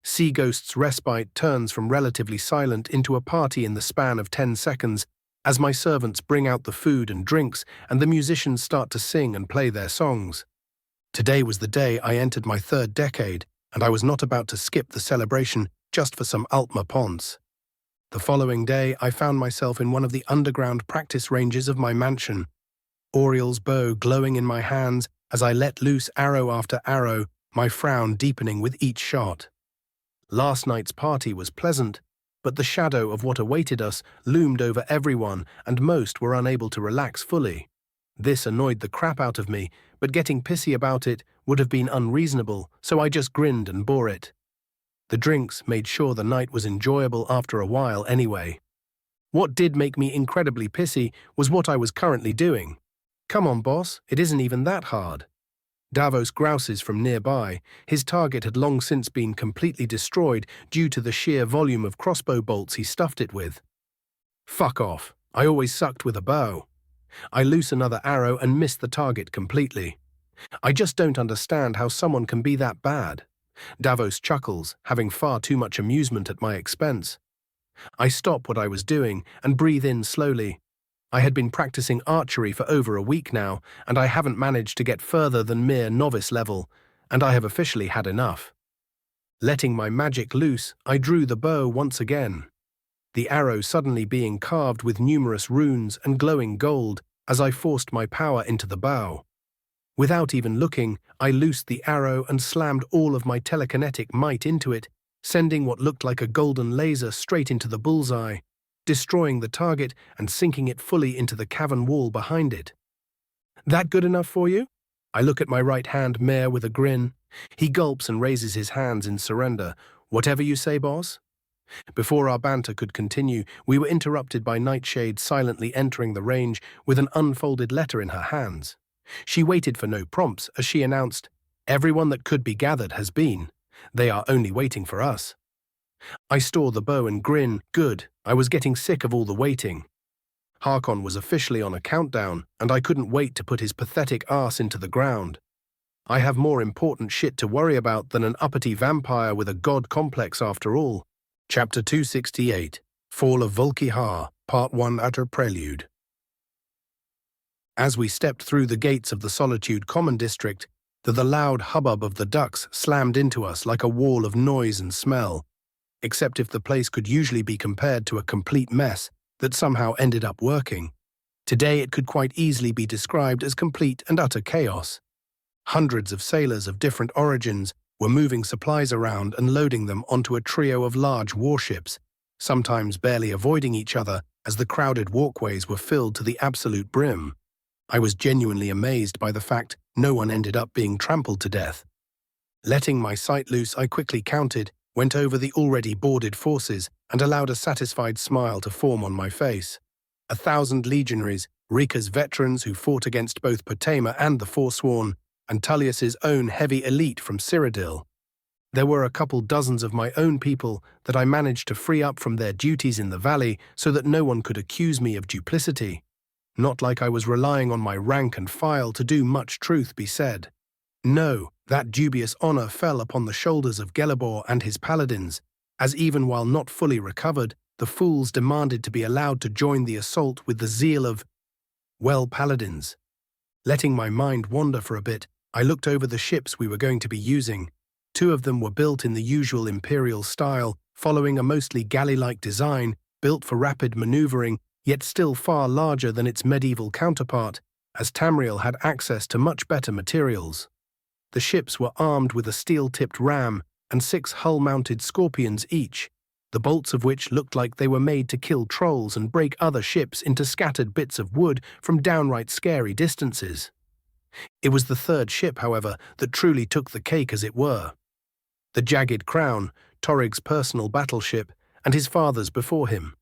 Sea Ghost's respite turns from relatively silent into a party in the span of 10 seconds, as my servants bring out the food and drinks and the musicians start to sing and play their songs. Today was the day I entered my 3rd decade, and I was not about to skip the celebration just for some Ultima Ponce. The following day, I found myself in one of the underground practice ranges of my mansion, Auriel's bow glowing in my hands as I let loose arrow after arrow, my frown deepening with each shot. Last night's party was pleasant, but the shadow of what awaited us loomed over everyone, and most were unable to relax fully. This annoyed the crap out of me, but getting pissy about it would have been unreasonable, so I just grinned and bore it. The drinks made sure the night was enjoyable after a while anyway. What did make me incredibly pissy was what I was currently doing. Come on, boss, it isn't even that hard. Davos grouses from nearby. His target had long since been completely destroyed due to the sheer volume of crossbow bolts he stuffed it with. Fuck off. I always sucked with a bow. I loose another arrow and miss the target completely. I just don't understand how someone can be that bad. Davos chuckles, having far too much amusement at my expense. I stop what I was doing and breathe in slowly. I had been practicing archery for over a week now, and I haven't managed to get further than mere novice level, and I have officially had enough. Letting my magic loose, I drew the bow once again, the arrow suddenly being carved with numerous runes and glowing gold as I forced my power into the bow. Without even looking, I loosed the arrow and slammed all of my telekinetic might into it, sending what looked like a golden laser straight into the bullseye, destroying the target and sinking it fully into the cavern wall behind it. That good enough for you? I look at my right-hand mare with a grin. He gulps and raises his hands in surrender. Whatever you say, boss? Before our banter could continue, we were interrupted by Nightshade silently entering the range with an unfolded letter in her hands. She waited for no prompts as she announced, "Everyone that could be gathered has been. They are only waiting for us." I store the bow and grin. Good, I was getting sick of all the waiting. Harkon was officially on a countdown, and I couldn't wait to put his pathetic arse into the ground. I have more important shit to worry about than an uppity vampire with a god complex after all. Chapter 268, Fall of Volkihar, Part 1 Utter Prelude. As we stepped through the gates of the Solitude Common District, the loud hubbub of the ducks slammed into us like a wall of noise and smell, except if the place could usually be compared to a complete mess that somehow ended up working. Today it could quite easily be described as complete and utter chaos. Hundreds of sailors of different origins were moving supplies around and loading them onto a trio of large warships, sometimes barely avoiding each other as the crowded walkways were filled to the absolute brim. I was genuinely amazed by the fact no one ended up being trampled to death. Letting my sight loose, I quickly counted, went over the already boarded forces, and allowed a satisfied smile to form on my face. 1,000 legionaries, Rika's veterans who fought against both Potema and the Forsworn, and Tullius's own heavy elite from Cyrodiil. There were a couple dozens of my own people that I managed to free up from their duties in the valley so that no one could accuse me of duplicity. Not like I was relying on my rank and file to do much, truth be said. No, that dubious honor fell upon the shoulders of Gelibor and his paladins, as even while not fully recovered, the fools demanded to be allowed to join the assault with the zeal of, well, paladins. Letting my mind wander for a bit, I looked over the ships we were going to be using. 2 of them were built in the usual imperial style, following a mostly galley-like design, built for rapid maneuvering, yet still far larger than its medieval counterpart, as Tamriel had access to much better materials. The ships were armed with a steel-tipped ram and 6 hull-mounted scorpions each, the bolts of which looked like they were made to kill trolls and break other ships into scattered bits of wood from downright scary distances. It was the 3rd ship, however, that truly took the cake, as it were. The Jagged Crown, Torrig's personal battleship, and his father's before him.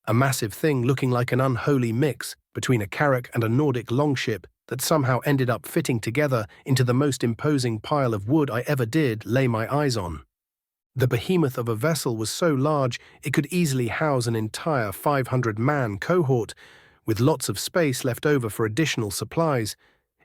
A massive thing looking like an unholy mix between a carrack and a Nordic longship that somehow ended up fitting together into the most imposing pile of wood I ever did lay my eyes on. The behemoth of a vessel was so large it could easily house an entire 500-man cohort, with lots of space left over for additional supplies.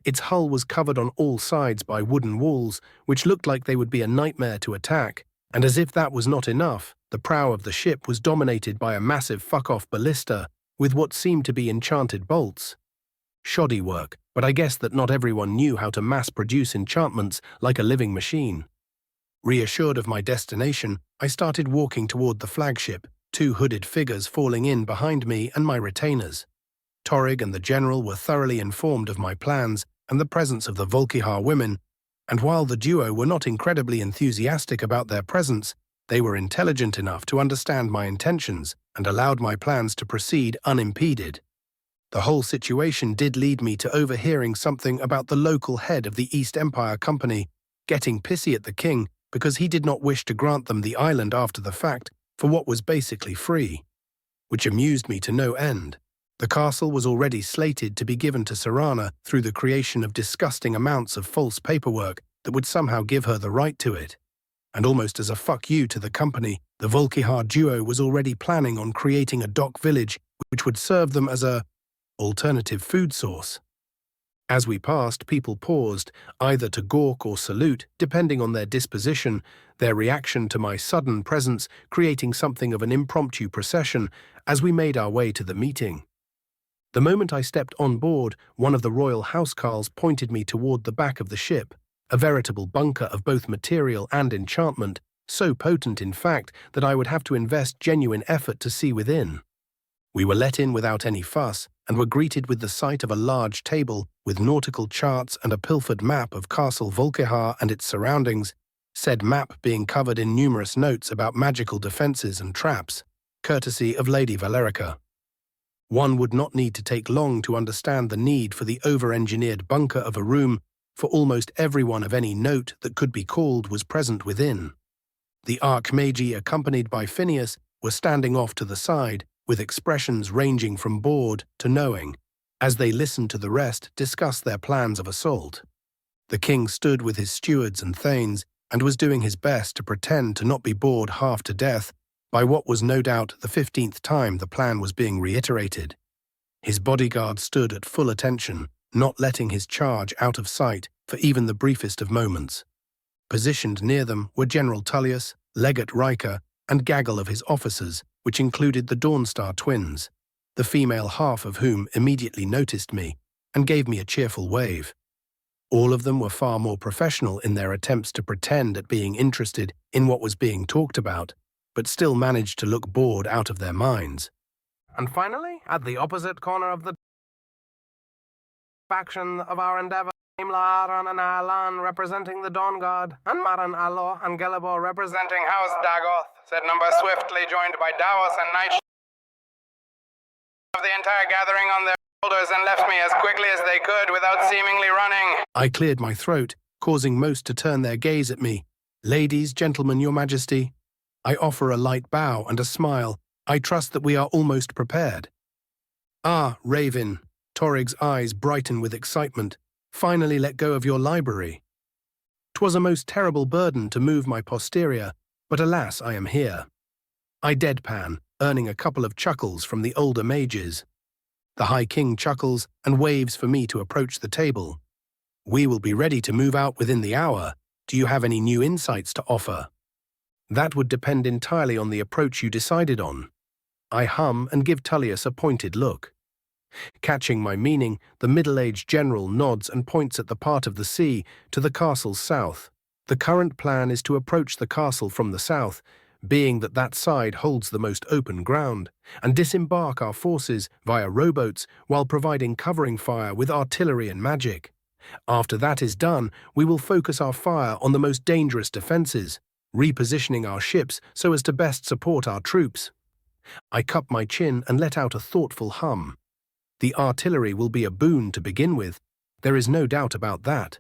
Its hull was covered on all sides by wooden walls, which looked like they would be a nightmare to attack, and as if that was not enough, the prow of the ship was dominated by a massive fuck-off ballista with what seemed to be enchanted bolts. Shoddy work, but I guess that not everyone knew how to mass-produce enchantments like a living machine. Reassured of my destination, I started walking toward the flagship, 2 hooded figures falling in behind me and my retainers. Torrig and the general were thoroughly informed of my plans and the presence of the Volkihar women, and while the duo were not incredibly enthusiastic about their presence, they were intelligent enough to understand my intentions and allowed my plans to proceed unimpeded. The whole situation did lead me to overhearing something about the local head of the East Empire Company getting pissy at the king because he did not wish to grant them the island after the fact for what was basically free, which amused me to no end. The castle was already slated to be given to Serana through the creation of disgusting amounts of false paperwork that would somehow give her the right to it. And almost as a fuck you to the company, the Volkihar duo was already planning on creating a dock village which would serve them as a alternative food source. As we passed, people paused, either to gawk or salute, depending on their disposition, their reaction to my sudden presence creating something of an impromptu procession as we made our way to the meeting. The moment I stepped on board, one of the royal housecarls pointed me toward the back of the ship, a veritable bunker of both material and enchantment, so potent in fact that I would have to invest genuine effort to see within. We were let in without any fuss, and were greeted with the sight of a large table with nautical charts and a pilfered map of Castle Volkihar and its surroundings, said map being covered in numerous notes about magical defenses and traps, courtesy of Lady Valerica. One would not need to take long to understand the need for the over-engineered bunker of a room, for almost everyone of any note that could be called was present within. The Archmagi, accompanied by Phineas, were standing off to the side, with expressions ranging from bored to knowing, as they listened to the rest discuss their plans of assault. The king stood with his stewards and thanes, and was doing his best to pretend to not be bored half to death By what was no doubt the 15th time the plan was being reiterated. His bodyguard stood at full attention, not letting his charge out of sight for even the briefest of moments. Positioned near them were General Tullius, Legate Riker, and gaggle of his officers, which included the Dawnstar twins, the female half of whom immediately noticed me and gave me a cheerful wave. All of them were far more professional in their attempts to pretend at being interested in what was being talked about, but still managed to look bored out of their minds. And finally, at the opposite corner of the faction of our endeavor, Aran and Alan representing the Dawn Guard, and Maran Alor and Gelabor representing House Dagoth, said number swiftly joined by Davos and Knight of the entire gathering on their shoulders and left me as quickly as they could without seemingly running. I cleared my throat, causing most to turn their gaze at me. Ladies, gentlemen, your majesty. I offer a light bow and a smile. I trust that we are almost prepared. Ah, Raven. Torrig's eyes brighten with excitement. Finally let go of your library. 'Twas a most terrible burden to move my posterior, but alas, I am here. I deadpan, earning a couple of chuckles from the older mages. The High King chuckles and waves for me to approach the table. We will be ready to move out within the hour. Do you have any new insights to offer? That would depend entirely on the approach you decided on. I hum and give Tullius a pointed look. Catching my meaning, the middle-aged general nods and points at the part of the sea to the castle's south. The current plan is to approach the castle from the south, being that that side holds the most open ground, and disembark our forces via rowboats while providing covering fire with artillery and magic. After that is done, we will focus our fire on the most dangerous defenses, repositioning our ships so as to best support our troops. I cup my chin and let out a thoughtful hum. The artillery will be a boon to begin with. There is no doubt about that.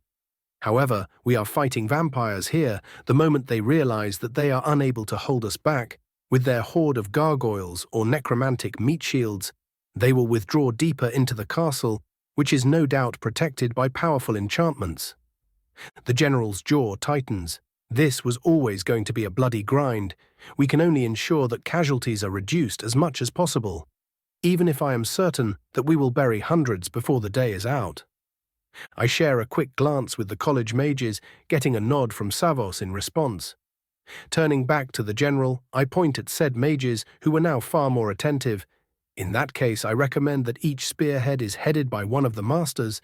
However, we are fighting vampires here the moment they realize that they are unable to hold us back. With their horde of gargoyles or necromantic meat shields, they will withdraw deeper into the castle, which is no doubt protected by powerful enchantments. The general's jaw tightens. This was always going to be a bloody grind. We can only ensure that casualties are reduced as much as possible, even if I am certain that we will bury hundreds before the day is out. I share a quick glance with the college mages, getting a nod from Savos in response. Turning back to the general, I point at said mages who were now far more attentive. In that case, I recommend that each spearhead is headed by one of the masters.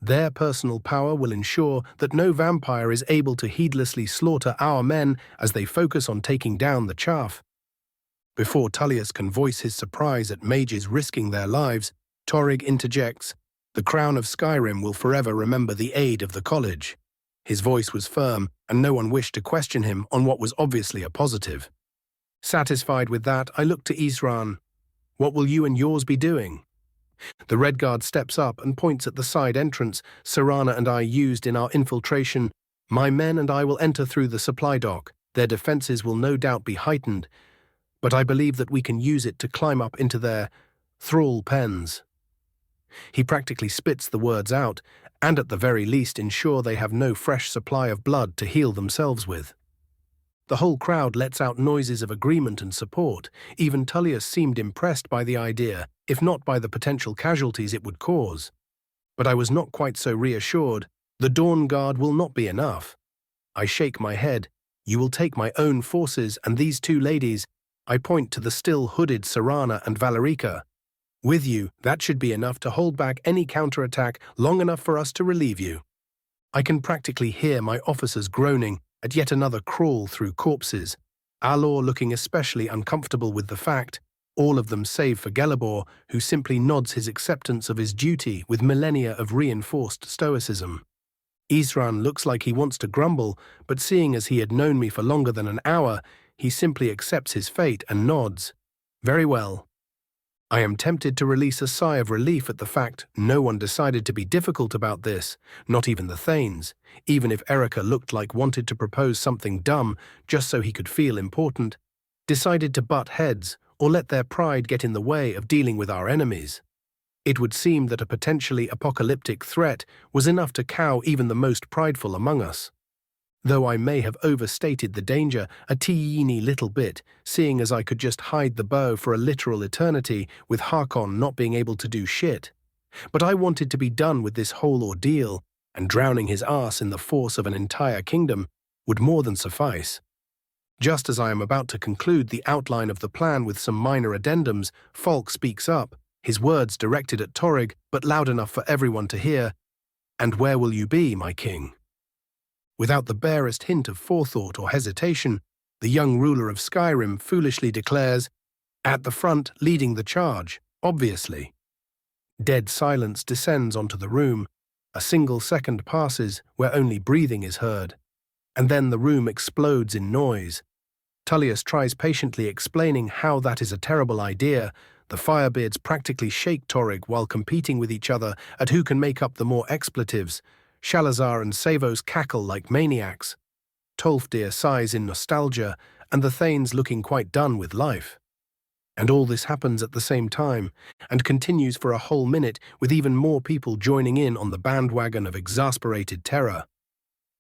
Their personal power will ensure that no vampire is able to heedlessly slaughter our men as they focus on taking down the chaff. Before Tullius can voice his surprise at mages risking their lives, Torrig interjects, "The Crown of Skyrim will forever remember the aid of the college." His voice was firm, and no one wished to question him on what was obviously a positive. Satisfied with that, I look to Isran. "What will you and yours be doing?" The Red Guard steps up and points at the side entrance Serana and I used in our infiltration. "My men and I will enter through the supply dock. Their defenses will no doubt be heightened, but I believe that we can use it to climb up into their thrall pens." He practically spits the words out, and at the very least ensure they have no fresh supply of blood to heal themselves with. The whole crowd lets out noises of agreement and support. Even Tullius seemed impressed by the idea, if not by the potential casualties it would cause. But I was not quite so reassured. The Dawn Guard will not be enough. I shake my head. "You will take my own forces and these two ladies." I point to the still hooded Serana and Valerica. "With you, that should be enough to hold back any counterattack long enough for us to relieve you." I can practically hear my officers groaning at yet another crawl through corpses, Alor looking especially uncomfortable with the fact, all of them save for Gelabor, who simply nods his acceptance of his duty with millennia of reinforced stoicism. Isran looks like he wants to grumble, but seeing as he had known me for longer than an hour, he simply accepts his fate and nods. "Very well." I am tempted to release a sigh of relief at the fact no one decided to be difficult about this, not even the Thanes, even if Erica looked like wanted to propose something dumb just so he could feel important, decided to butt heads or let their pride get in the way of dealing with our enemies. It would seem that a potentially apocalyptic threat was enough to cow even the most prideful among us. though I may have overstated the danger a teeny little bit, seeing as I could just hide the bow for a literal eternity with Harkon not being able to do shit. But I wanted to be done with this whole ordeal, and drowning his arse in the force of an entire kingdom would more than suffice. Just as I am about to conclude the outline of the plan with some minor addendums, Falk speaks up, his words directed at Torrig, but loud enough for everyone to hear. "And where will you be, my king?" Without the barest hint of forethought or hesitation, the young ruler of Skyrim foolishly declares, "At the front, leading the charge, obviously." Dead silence descends onto the room. A single second passes where only breathing is heard, and then the room explodes in noise. Tullius tries patiently explaining how that is a terrible idea. The Firebeards practically shake Torrig while competing with each other at who can make up the more expletives. Shalazar and Savos cackle like maniacs. Tolfdir sighs in nostalgia, and the Thanes looking quite done with life. And all this happens at the same time, and continues for a whole minute with even more people joining in on the bandwagon of exasperated terror.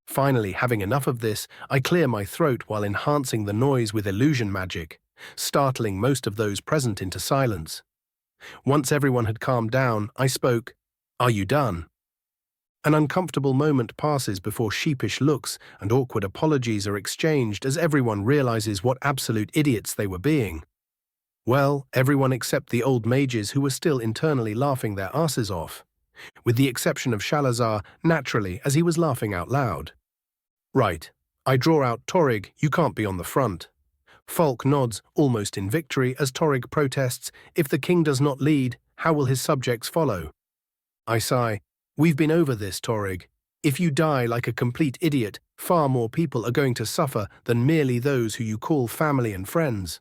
Finally, having enough of this, I clear my throat while enhancing the noise with illusion magic, startling most of those present into silence. Once everyone had calmed down, I spoke, "Are you done?" An uncomfortable moment passes before sheepish looks and awkward apologies are exchanged as everyone realizes what absolute idiots they were being. Well, everyone except the old mages who were still internally laughing their asses off, with the exception of Shalazar, naturally, as he was laughing out loud. "Right. I draw out Torrig, you can't be on the front." Falk nods, almost in victory, as Torrig protests, "If the king does not lead, how will his subjects follow?" I sigh, "We've been over this, Torrig. If you die like a complete idiot, far more people are going to suffer than merely those who you call family and friends.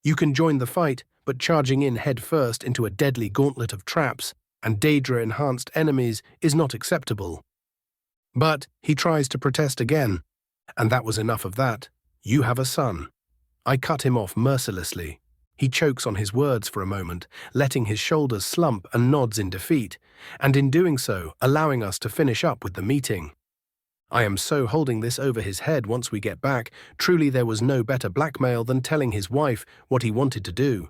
You can join the fight, but charging in head first into a deadly gauntlet of traps and Daedra-enhanced enemies is not acceptable." But he tries to protest again, and that was enough of that. "You have a son." I cut him off mercilessly. He chokes on his words for a moment, letting his shoulders slump and nods in defeat, and in doing so, allowing us to finish up with the meeting. I am so holding this over his head once we get back. Truly there was no better blackmail than telling his wife what he wanted to do.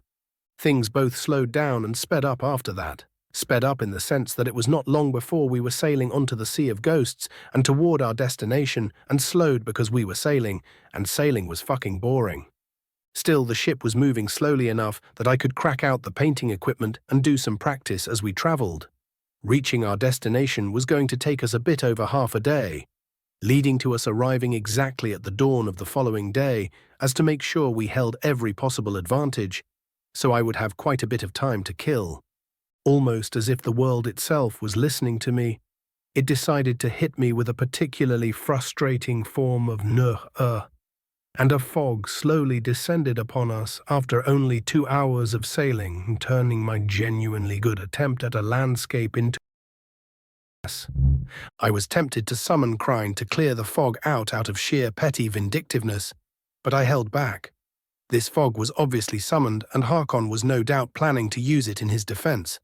Things both slowed down and sped up after that. Sped up in the sense that it was not long before we were sailing onto the Sea of Ghosts and toward our destination, and slowed because we were sailing, and sailing was fucking boring. Still, the ship was moving slowly enough that I could crack out the painting equipment and do some practice as we traveled. Reaching our destination was going to take us a bit over half a day, leading to us arriving exactly at the dawn of the following day, as to make sure we held every possible advantage, so I would have quite a bit of time to kill. Almost as if the world itself was listening to me, it decided to hit me with a particularly frustrating form of and a fog slowly descended upon us after only 2 hours of sailing, turning my genuinely good attempt at a landscape into I was tempted to summon Crine to clear the fog out of sheer petty vindictiveness, but I held back. This fog was obviously summoned, and Harkon was no doubt planning to use it in his defense,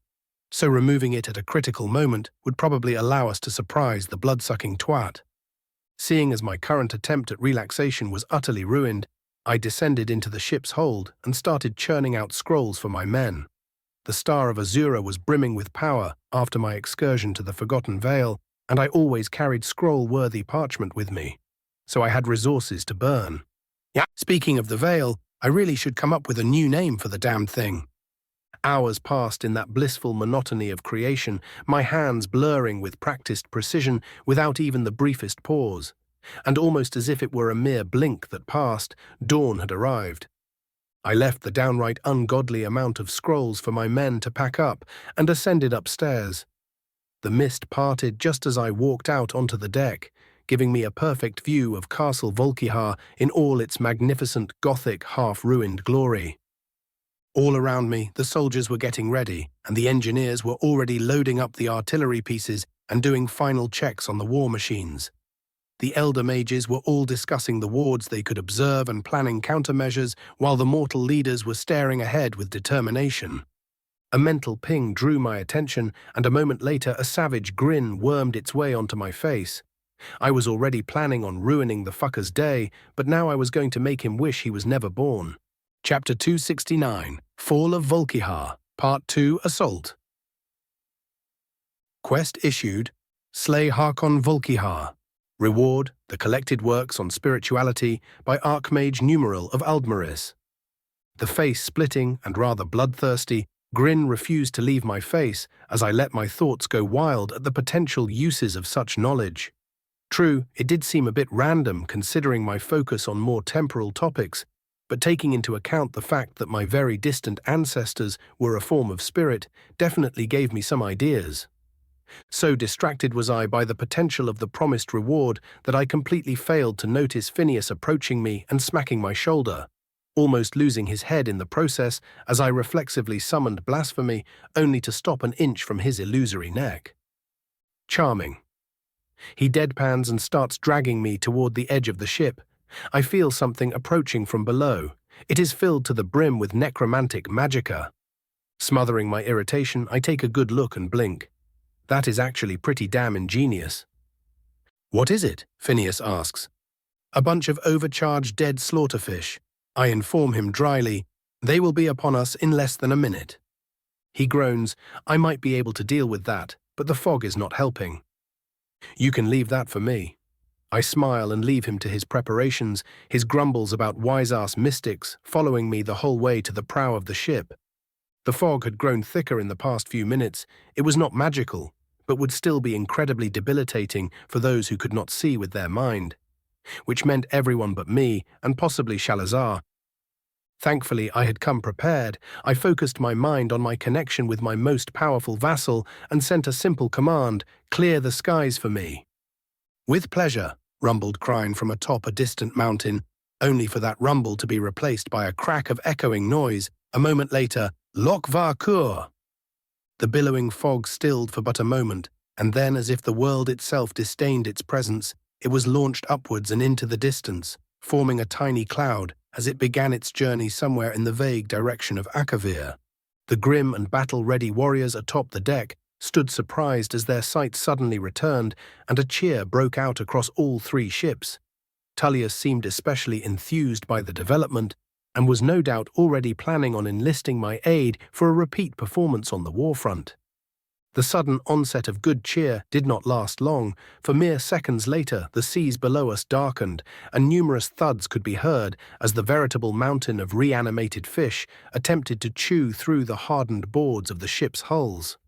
so removing it at a critical moment would probably allow us to surprise the blood-sucking twat. Seeing as my current attempt at relaxation was utterly ruined, I descended into the ship's hold and started churning out scrolls for my men. The Star of Azura was brimming with power after my excursion to the Forgotten Vale, and I always carried scroll-worthy parchment with me, so I had resources to burn. Yeah, speaking of the Vale, I really should come up with a new name for the damned thing. Hours passed in that blissful monotony of creation, my hands blurring with practiced precision without even the briefest pause, and almost as if it were a mere blink that passed, dawn had arrived. I left the downright ungodly amount of scrolls for my men to pack up and ascended upstairs. The mist parted just as I walked out onto the deck, giving me a perfect view of Castle Volkihar in all its magnificent Gothic half-ruined glory. All around me, the soldiers were getting ready, and the engineers were already loading up the artillery pieces and doing final checks on the war machines. The elder mages were all discussing the wards they could observe and planning countermeasures, while the mortal leaders were staring ahead with determination. A mental ping drew my attention, and a moment later a savage grin wormed its way onto my face. I was already planning on ruining the fucker's day, but now I was going to make him wish he was never born. Chapter 269, Fall of Volkihar, Part 2, Assault. Quest issued, Slay Harkon Volkihar. Reward, the collected works on spirituality by Archmage Numeral of Aldmaris. The face-splitting and rather bloodthirsty grin refused to leave my face as I let my thoughts go wild at the potential uses of such knowledge. True, it did seem a bit random considering my focus on more temporal topics, but taking into account the fact that my very distant ancestors were a form of spirit definitely gave me some ideas. So distracted was I by the potential of the promised reward that I completely failed to notice Phineas approaching me and smacking my shoulder, almost losing his head in the process as I reflexively summoned blasphemy only to stop an inch from his illusory neck. Charming. He deadpans and starts dragging me toward the edge of the ship. I feel something approaching from below. It is filled to the brim with necromantic magicka. Smothering my irritation, I take a good look and blink. That is actually pretty damn ingenious. What is it? Phineas asks. A bunch of overcharged dead slaughterfish. I inform him dryly. They will be upon us in less than a minute. He groans. I might be able to deal with that, but the fog is not helping. You can leave that for me. I smile and leave him to his preparations, his grumbles about wise-ass mystics following me the whole way to the prow of the ship. The fog had grown thicker in the past few minutes. It was not magical, but would still be incredibly debilitating for those who could not see with their mind, which meant everyone but me and possibly Shalazar. Thankfully, I had come prepared. I focused my mind on my connection with my most powerful vassal and sent a simple command, clear the skies for me. With pleasure, rumbled Cairn from atop a distant mountain, only for that rumble to be replaced by a crack of echoing noise. A moment later, Loch var Kur. The billowing fog stilled for but a moment, and then, as if the world itself disdained its presence, it was launched upwards and into the distance, forming a tiny cloud as it began its journey somewhere in the vague direction of Akavir. The grim and battle-ready warriors atop the deck stood surprised as their sight suddenly returned, and a cheer broke out across all three ships. Tullius seemed especially enthused by the development, and was no doubt already planning on enlisting my aid for a repeat performance on the warfront. The sudden onset of good cheer did not last long, for mere seconds later the seas below us darkened, and numerous thuds could be heard as the veritable mountain of reanimated fish attempted to chew through the hardened boards of the ship's hulls.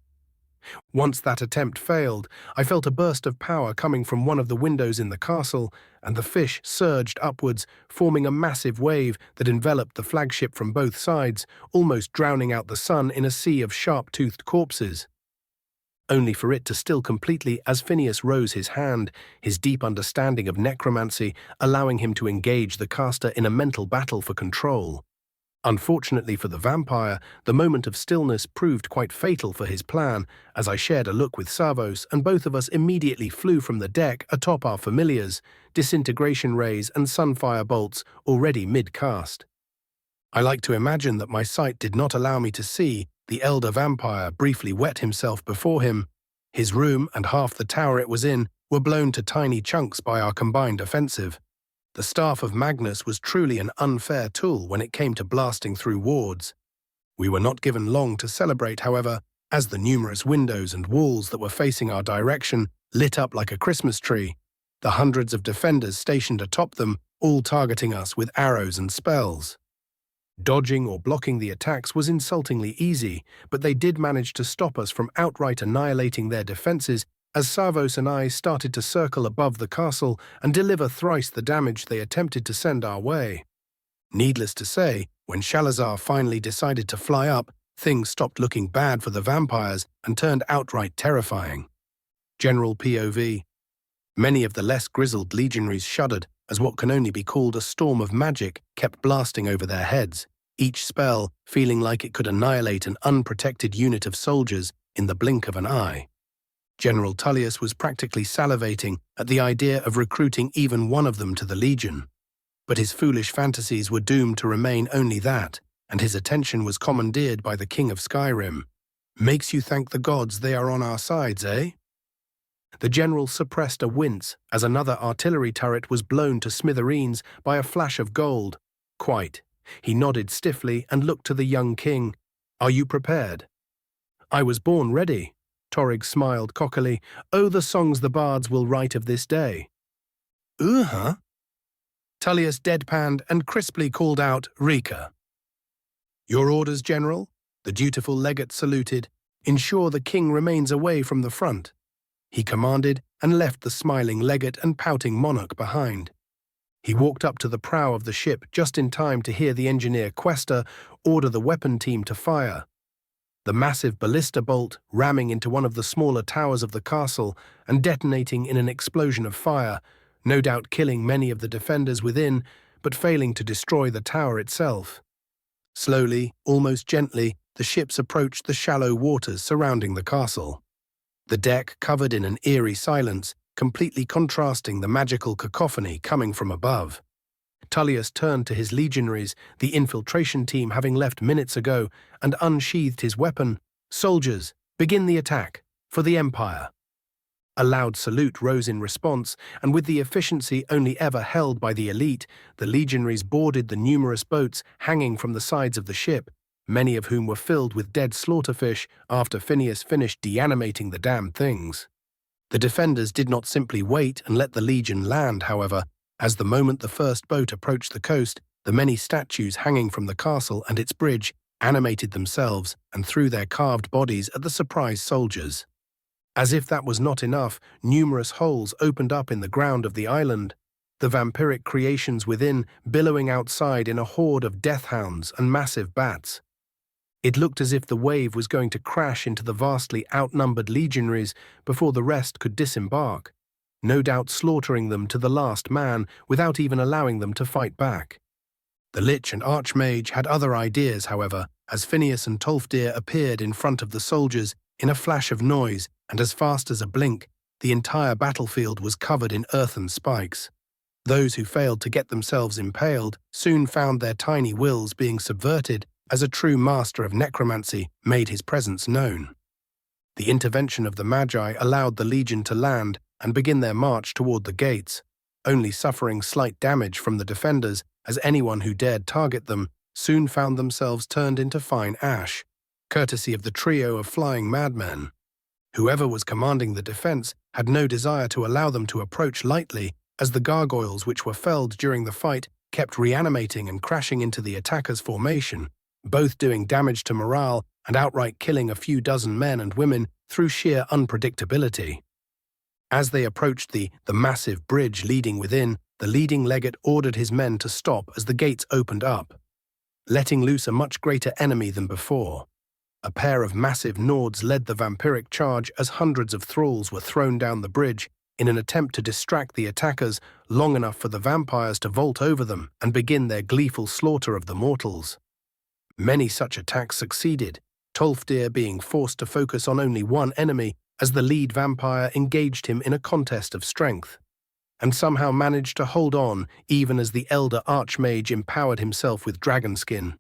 Once that attempt failed, I felt a burst of power coming from one of the windows in the castle, and the fish surged upwards, forming a massive wave that enveloped the flagship from both sides, almost drowning out the sun in a sea of sharp-toothed corpses. Only for it to still completely as Phineas rose his hand, his deep understanding of necromancy allowing him to engage the caster in a mental battle for control. Unfortunately for the vampire, the moment of stillness proved quite fatal for his plan, as I shared a look with Savos and both of us immediately flew from the deck atop our familiars, disintegration rays and sunfire bolts already mid-cast. I like to imagine that my sight did not allow me to see the elder vampire briefly wet himself before him. His room and half the tower it was in were blown to tiny chunks by our combined offensive. The staff of Magnus was truly an unfair tool when it came to blasting through wards. We were not given long to celebrate, however, as the numerous windows and walls that were facing our direction lit up like a Christmas tree, the hundreds of defenders stationed atop them all targeting us with arrows and spells. Dodging or blocking the attacks was insultingly easy, but they did manage to stop us from outright annihilating their defenses as Savos and I started to circle above the castle and deliver thrice the damage they attempted to send our way. Needless to say, when Shalazar finally decided to fly up, things stopped looking bad for the vampires and turned outright terrifying. General POV. Many of the less grizzled legionaries shuddered as what can only be called a storm of magic kept blasting over their heads, each spell feeling like it could annihilate an unprotected unit of soldiers in the blink of an eye. General Tullius was practically salivating at the idea of recruiting even one of them to the Legion. But his foolish fantasies were doomed to remain only that, and his attention was commandeered by the King of Skyrim. Makes you thank the gods they are on our sides, eh? The general suppressed a wince as another artillery turret was blown to smithereens by a flash of gold. Quite. He nodded stiffly and looked to the young king. Are you prepared? I was born ready. Torrig smiled cockily. Oh, the songs the bards will write of this day. Uh-huh. Tullius deadpanned and crisply called out, Rika. Your orders, General? The dutiful legate saluted. Ensure the king remains away from the front. He commanded and left the smiling legate and pouting monarch behind. He walked up to the prow of the ship just in time to hear the engineer Quester order the weapon team to fire. The massive ballista bolt ramming into one of the smaller towers of the castle and detonating in an explosion of fire, no doubt killing many of the defenders within, but failing to destroy the tower itself. Slowly, almost gently, the ships approached the shallow waters surrounding the castle. The deck covered in an eerie silence, completely contrasting the magical cacophony coming from above. Tullius turned to his legionaries, the infiltration team having left minutes ago, and unsheathed his weapon. Soldiers, begin the attack, for the Empire. A loud salute rose in response, and with the efficiency only ever held by the elite, the legionaries boarded the numerous boats hanging from the sides of the ship, many of whom were filled with dead slaughterfish after Phineas finished deanimating the damned things. The defenders did not simply wait and let the legion land, however. As the moment the first boat approached the coast, the many statues hanging from the castle and its bridge animated themselves and threw their carved bodies at the surprised soldiers. As if that was not enough, numerous holes opened up in the ground of the island, the vampiric creations within billowing outside in a horde of deathhounds and massive bats. It looked as if the wave was going to crash into the vastly outnumbered legionaries before the rest could disembark, no doubt slaughtering them to the last man without even allowing them to fight back. The Lich and Archmage had other ideas, however, as Phineas and Tolfdir appeared in front of the soldiers in a flash of noise, and as fast as a blink, the entire battlefield was covered in earthen spikes. Those who failed to get themselves impaled soon found their tiny wills being subverted as a true master of necromancy made his presence known. The intervention of the Magi allowed the Legion to land and begin their march toward the gates, only suffering slight damage from the defenders, as anyone who dared target them soon found themselves turned into fine ash, courtesy of the trio of flying madmen. Whoever was commanding the defense had no desire to allow them to approach lightly, as the gargoyles which were felled during the fight kept reanimating and crashing into the attackers' formation, both doing damage to morale and outright killing a few dozen men and women through sheer unpredictability. As they approached the massive bridge leading within, the leading legate ordered his men to stop as the gates opened up, letting loose a much greater enemy than before. A pair of massive Nords led the vampiric charge as hundreds of thralls were thrown down the bridge in an attempt to distract the attackers long enough for the vampires to vault over them and begin their gleeful slaughter of the mortals. Many such attacks succeeded, Tolfdir being forced to focus on only one enemy as the lead vampire engaged him in a contest of strength, and somehow managed to hold on even as the elder Archmage empowered himself with dragon skin.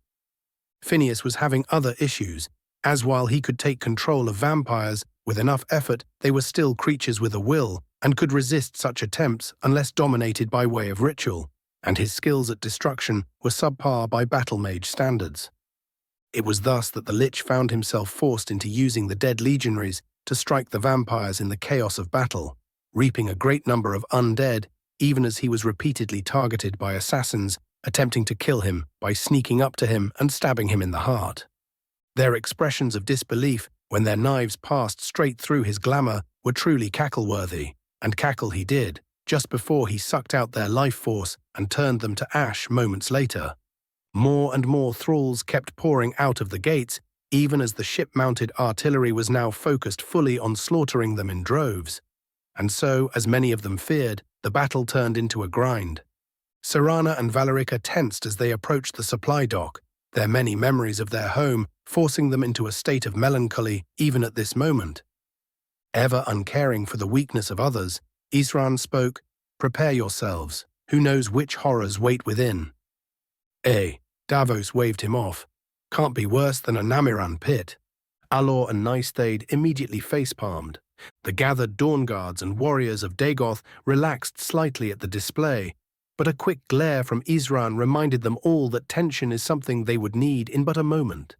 Phineas was having other issues, as while he could take control of vampires, with enough effort they were still creatures with a will and could resist such attempts unless dominated by way of ritual, and his skills at destruction were subpar by battle mage standards. It was thus that the Lich found himself forced into using the dead legionaries to strike the vampires in the chaos of battle, reaping a great number of undead, even as he was repeatedly targeted by assassins attempting to kill him by sneaking up to him and stabbing him in the heart. Their expressions of disbelief when their knives passed straight through his glamour were truly cackle-worthy, and cackle he did, just before he sucked out their life force and turned them to ash moments later. More and more thralls kept pouring out of the gates, even as the ship-mounted artillery was now focused fully on slaughtering them in droves. And so, as many of them feared, the battle turned into a grind. Serana and Valerica tensed as they approached the supply dock, their many memories of their home forcing them into a state of melancholy even at this moment. Ever uncaring for the weakness of others, Isran spoke, "Prepare yourselves. Who knows which horrors wait within?" Davos waved him off. "Can't be worse than a Namiran pit." Alor and Nystade immediately face-palmed, The gathered Dawn Guards and warriors of Dagoth relaxed slightly at the display, but a quick glare from Isran reminded them all that tension is something they would need in but a moment.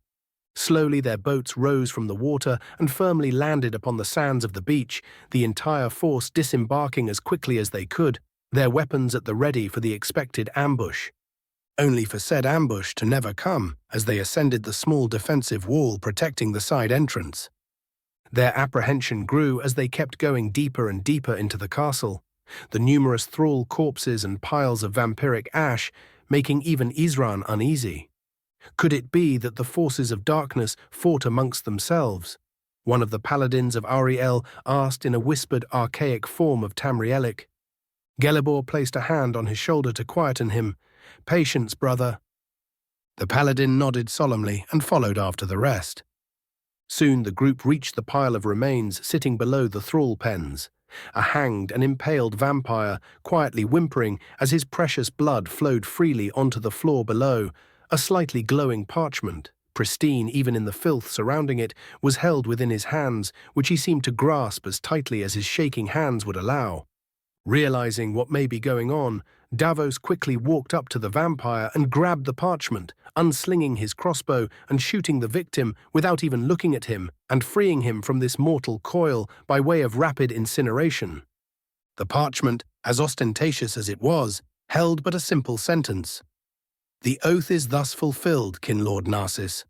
Slowly their boats rose from the water and firmly landed upon the sands of the beach, the entire force disembarking as quickly as they could, their weapons at the ready for the expected ambush. Only for said ambush to never come as they ascended the small defensive wall protecting the side entrance. Their apprehension grew as they kept going deeper and deeper into the castle, the numerous thrall corpses and piles of vampiric ash making even Isran uneasy. Could it be that the forces of darkness fought amongst themselves? One of the paladins of Ariel asked in a whispered archaic form of Tamrielic. Gelibor placed a hand on his shoulder to quieten him. "Patience, brother." The paladin nodded solemnly and followed after the rest. Soon the group reached the pile of remains sitting below the thrall pens, a hanged and impaled vampire quietly whimpering as his precious blood flowed freely onto the floor below. A slightly glowing parchment, pristine even in the filth surrounding it, was held within his hands, which he seemed to grasp as tightly as his shaking hands would allow. Realizing what may be going on, Davos quickly walked up to the vampire and grabbed the parchment, unslinging his crossbow and shooting the victim without even looking at him and freeing him from this mortal coil by way of rapid incineration. The parchment, as ostentatious as it was, held but a simple sentence. "The oath is thus fulfilled, Kinlord Narcissus."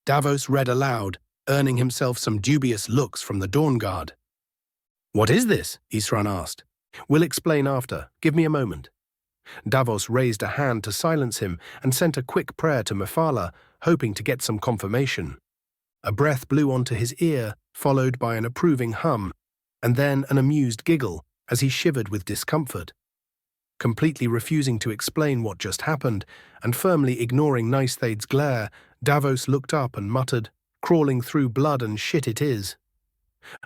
Davos read aloud, earning himself some dubious looks from the Dawn Guard. "What is this?" Isran asked. "We'll explain after. Give me a moment." Davos raised a hand to silence him and sent a quick prayer to Mephala, hoping to get some confirmation. A breath blew onto his ear, followed by an approving hum, and then an amused giggle as he shivered with discomfort. Completely refusing to explain what just happened, and firmly ignoring Nysthade's glare, Davos looked up and muttered, "Crawling through blood and shit it is."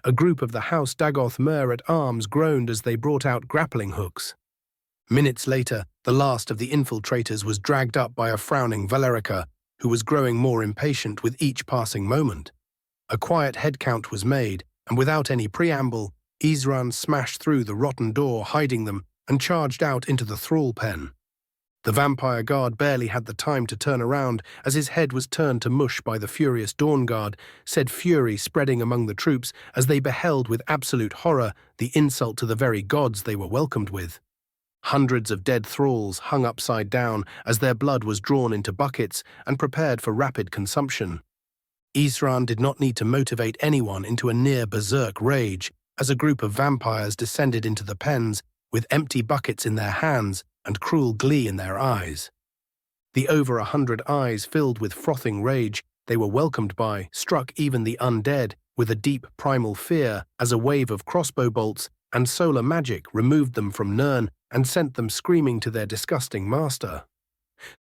A group of the House Dagoth Mer-at-Arms groaned as they brought out grappling hooks. Minutes later, the last of the infiltrators was dragged up by a frowning Valerica, who was growing more impatient with each passing moment. A quiet headcount was made, and without any preamble, Isran smashed through the rotten door hiding them and charged out into the thrall pen. The vampire guard barely had the time to turn around as his head was turned to mush by the furious Dawn Guard, said fury spreading among the troops as they beheld with absolute horror the insult to the very gods they were welcomed with. Hundreds of dead thralls hung upside down as their blood was drawn into buckets and prepared for rapid consumption. Isran did not need to motivate anyone into a near-berserk rage as a group of vampires descended into the pens with empty buckets in their hands and cruel glee in their eyes. The over 100 eyes filled with frothing rage they were welcomed by struck even the undead with a deep primal fear as a wave of crossbow bolts and solar magic removed them from Nirn and sent them screaming to their disgusting master.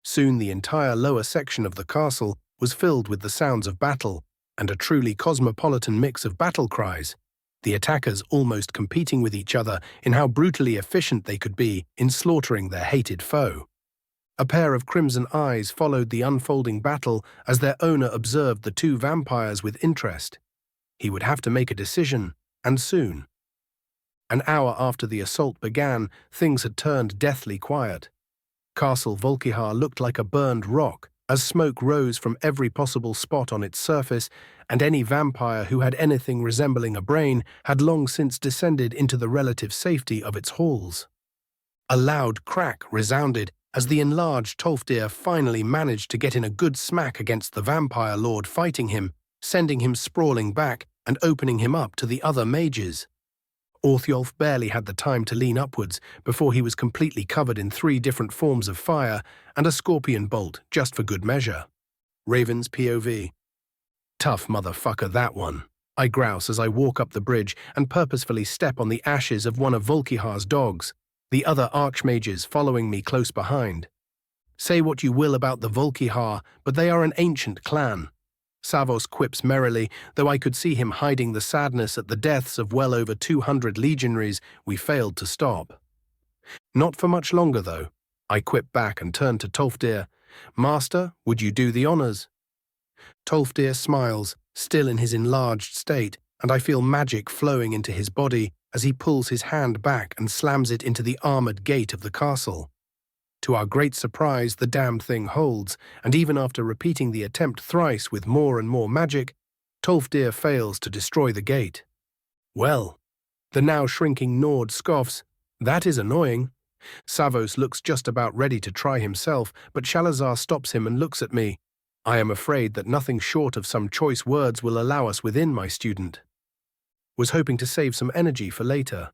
Soon the entire lower section of the castle was filled with the sounds of battle and a truly cosmopolitan mix of battle cries, the attackers almost competing with each other in how brutally efficient they could be in slaughtering their hated foe. A pair of crimson eyes followed the unfolding battle as their owner observed the two vampires with interest. He would have to make a decision, and soon. An hour after the assault began, things had turned deathly quiet. Castle Volkihar looked like a burned rock as smoke rose from every possible spot on its surface, and any vampire who had anything resembling a brain had long since descended into the relative safety of its halls. A loud crack resounded as the enlarged Tolfdir finally managed to get in a good smack against the vampire lord fighting him, sending him sprawling back and opening him up to the other mages. Orthiolf barely had the time to lean upwards before he was completely covered in 3 different forms of fire and a scorpion bolt just for good measure. Raven's POV. Tough motherfucker, that one. I grouse as I walk up the bridge and purposefully step on the ashes of one of Volkihar's dogs, the other archmages following me close behind. Say what you will about the Volkihar, but they are an ancient clan. Savos quips merrily, though I could see him hiding the sadness at the deaths of well over 200 legionaries we failed to stop. Not for much longer, though. I quip back and turn to Tolfdir. Master, would you do the honors? Tolfdir smiles, still in his enlarged state, and I feel magic flowing into his body as he pulls his hand back and slams it into the armored gate of the castle. To our great surprise, the damned thing holds, and even after repeating the attempt thrice with more and more magic, Tolfdir fails to destroy the gate. Well, the now shrinking Nord scoffs, "That is annoying." Savos looks just about ready to try himself, but Shalazar stops him and looks at me. I am afraid that nothing short of some choice words will allow us within, my student. Was hoping to save some energy for later.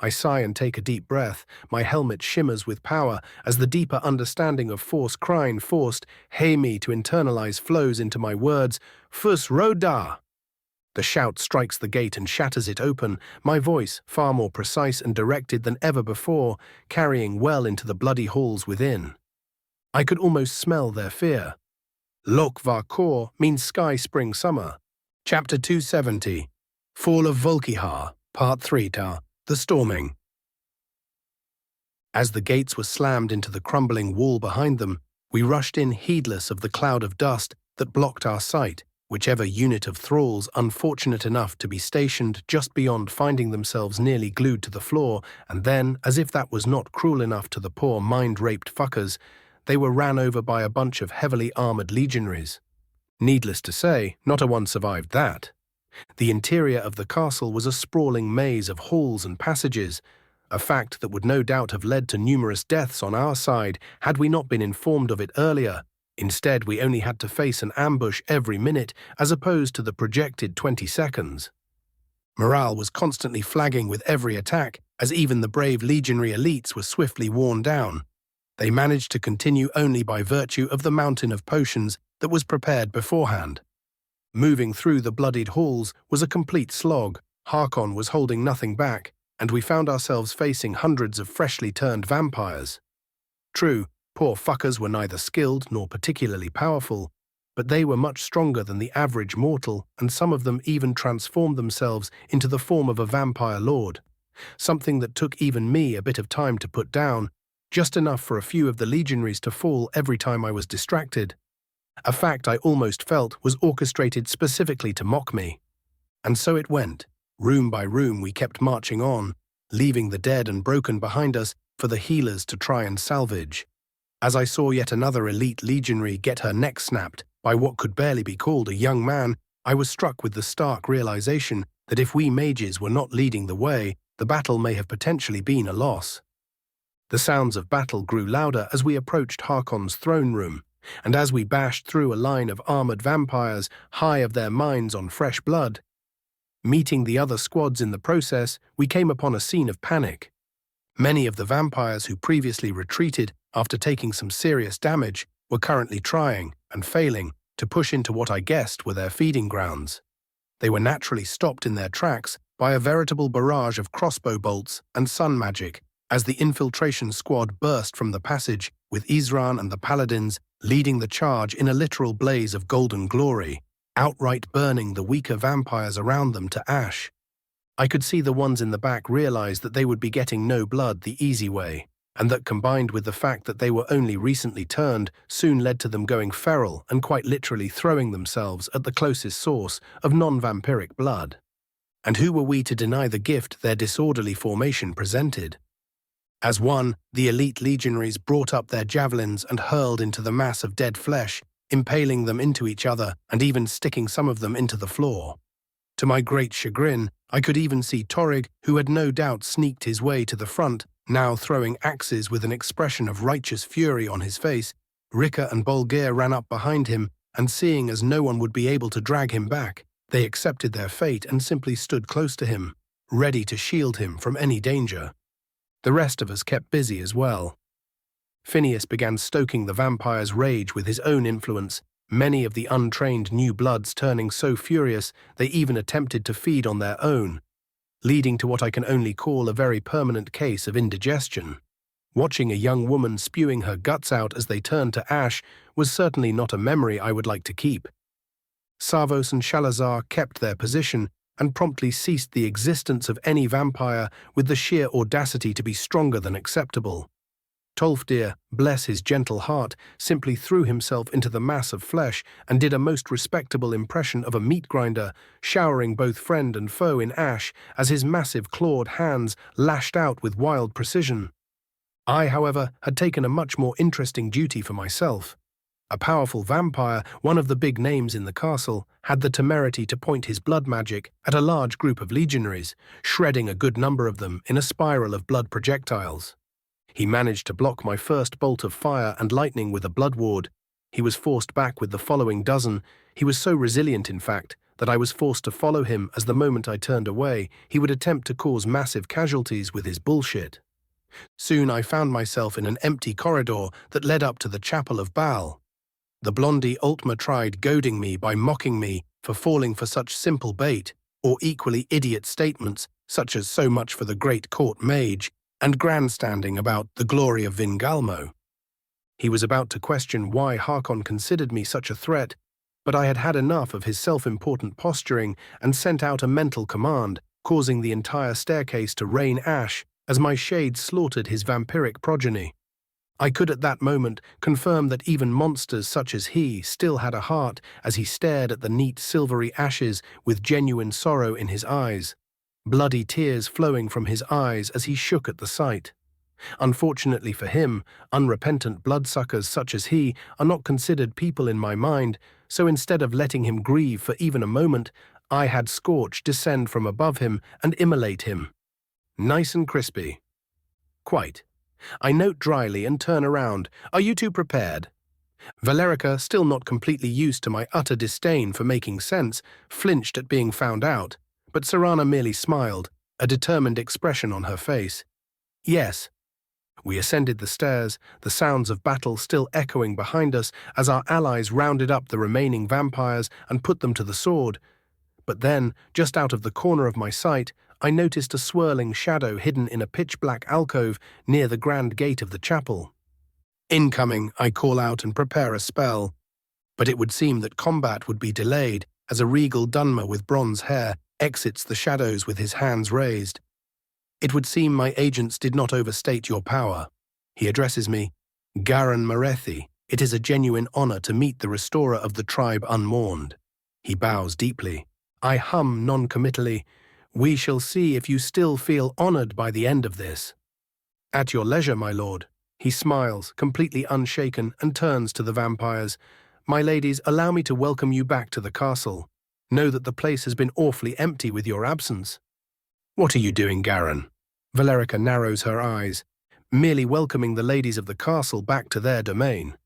I sigh and take a deep breath. My helmet shimmers with power as the deeper understanding of Force Krine forced me to internalize flows into my words, Fus Roda. The shout strikes the gate and shatters it open, my voice far more precise and directed than ever before, carrying well into the bloody halls within. I could almost smell their fear. Lok var Kor means sky, spring, summer. Chapter 270, Fall of Volkihar, Part 3 ta. The Storming. As the gates were slammed into the crumbling wall behind them, we rushed in heedless of the cloud of dust that blocked our sight, whichever unit of thralls unfortunate enough to be stationed just beyond finding themselves nearly glued to the floor, and then, as if that was not cruel enough to the poor mind-raped fuckers, they were ran over by a bunch of heavily armored legionaries. Needless to say, not a one survived that. The interior of the castle was a sprawling maze of halls and passages, a fact that would no doubt have led to numerous deaths on our side had we not been informed of it earlier. Instead, we only had to face an ambush every minute as opposed to the projected 20 seconds. Morale was constantly flagging with every attack, as even the brave legionary elites were swiftly worn down. They managed to continue only by virtue of the mountain of potions that was prepared beforehand. Moving through the bloodied halls was a complete slog. Harkon was holding nothing back, and we found ourselves facing hundreds of freshly turned vampires. True, poor fuckers were neither skilled nor particularly powerful, but they were much stronger than the average mortal, and some of them even transformed themselves into the form of a vampire lord, something that took even me a bit of time to put down, just enough for a few of the legionaries to fall every time I was distracted. A fact I almost felt was orchestrated specifically to mock me. And so it went. Room by room we kept marching on, leaving the dead and broken behind us for the healers to try and salvage. As I saw yet another elite legionary get her neck snapped by what could barely be called a young man, I was struck with the stark realization that if we mages were not leading the way, the battle may have potentially been a loss. The sounds of battle grew louder as we approached Harkon's throne room, and as we bashed through a line of armored vampires, high of their minds on fresh blood, meeting the other squads in the process, we came upon a scene of panic. Many of the vampires who previously retreated after taking some serious damage were currently trying, and failing, to push into what I guessed were their feeding grounds. They were naturally stopped in their tracks by a veritable barrage of crossbow bolts and sun magic as the infiltration squad burst from the passage, with Isran and the paladins leading the charge in a literal blaze of golden glory, outright burning the weaker vampires around them to ash. I could see the ones in the back realize that they would be getting no blood the easy way, and that combined with the fact that they were only recently turned soon led to them going feral and quite literally throwing themselves at the closest source of non-vampiric blood. And who were we to deny the gift their disorderly formation presented? As one, the elite legionaries brought up their javelins and hurled into the mass of dead flesh, impaling them into each other and even sticking some of them into the floor. To my great chagrin, I could even see Torrig, who had no doubt sneaked his way to the front, now throwing axes with an expression of righteous fury on his face. Rika and Bolgir ran up behind him, and seeing as no one would be able to drag him back, they accepted their fate and simply stood close to him, ready to shield him from any danger. The rest of us kept busy as well. Phineas began stoking the vampire's rage with his own influence, many of the untrained new bloods turning so furious they even attempted to feed on their own, leading to what I can only call a very permanent case of indigestion. Watching a young woman spewing her guts out as they turned to ash was certainly not a memory I would like to keep. Savos and Shalazar kept their position and promptly ceased the existence of any vampire with the sheer audacity to be stronger than acceptable. Tolfdir, bless his gentle heart, simply threw himself into the mass of flesh and did a most respectable impression of a meat grinder, showering both friend and foe in ash as his massive clawed hands lashed out with wild precision. I, however, had taken a much more interesting duty for myself. A powerful vampire, one of the big names in the castle, had the temerity to point his blood magic at a large group of legionaries, shredding a good number of them in a spiral of blood projectiles. He managed to block my first bolt of fire and lightning with a blood ward. He was forced back with the following dozen. He was so resilient, in fact, that I was forced to follow him as the moment I turned away, he would attempt to cause massive casualties with his bullshit. Soon I found myself in an empty corridor that led up to the Chapel of Baal. The blondie Altma tried goading me by mocking me for falling for such simple bait, or equally idiot statements such as so much for the great court mage, and grandstanding about the glory of Vingalmo. He was about to question why Harkon considered me such a threat, but I had had enough of his self-important posturing and sent out a mental command, causing the entire staircase to rain ash as my shade slaughtered his vampiric progeny. I could at that moment confirm that even monsters such as he still had a heart as he stared at the neat silvery ashes with genuine sorrow in his eyes, bloody tears flowing from his eyes as he shook at the sight. Unfortunately for him, unrepentant bloodsuckers such as he are not considered people in my mind, so instead of letting him grieve for even a moment, I had Scorch descend from above him and immolate him. Nice and crispy. Quite. I note dryly and turn around. Are you two prepared? Valerica, still not completely used to my utter disdain for making sense, flinched at being found out, but Serana merely smiled, a determined expression on her face. Yes. We ascended the stairs, the sounds of battle still echoing behind us as our allies rounded up the remaining vampires and put them to the sword. But then, just out of the corner of my sight, I noticed a swirling shadow hidden in a pitch-black alcove near the grand gate of the chapel. Incoming, I call out and prepare a spell. But it would seem that combat would be delayed as a regal Dunmer with bronze hair exits the shadows with his hands raised. It would seem my agents did not overstate your power. He addresses me. Garan Marethi, it is a genuine honor to meet the restorer of the tribe unmourned. He bows deeply. I hum non-committally. We shall see if you still feel honored by the end of this. At your leisure, my lord. He smiles, completely unshaken, and turns to the vampires. My ladies, allow me to welcome you back to the castle. Know that the place has been awfully empty with your absence. What are you doing, Garan? Valerica narrows her eyes, merely welcoming the ladies of the castle back to their domain.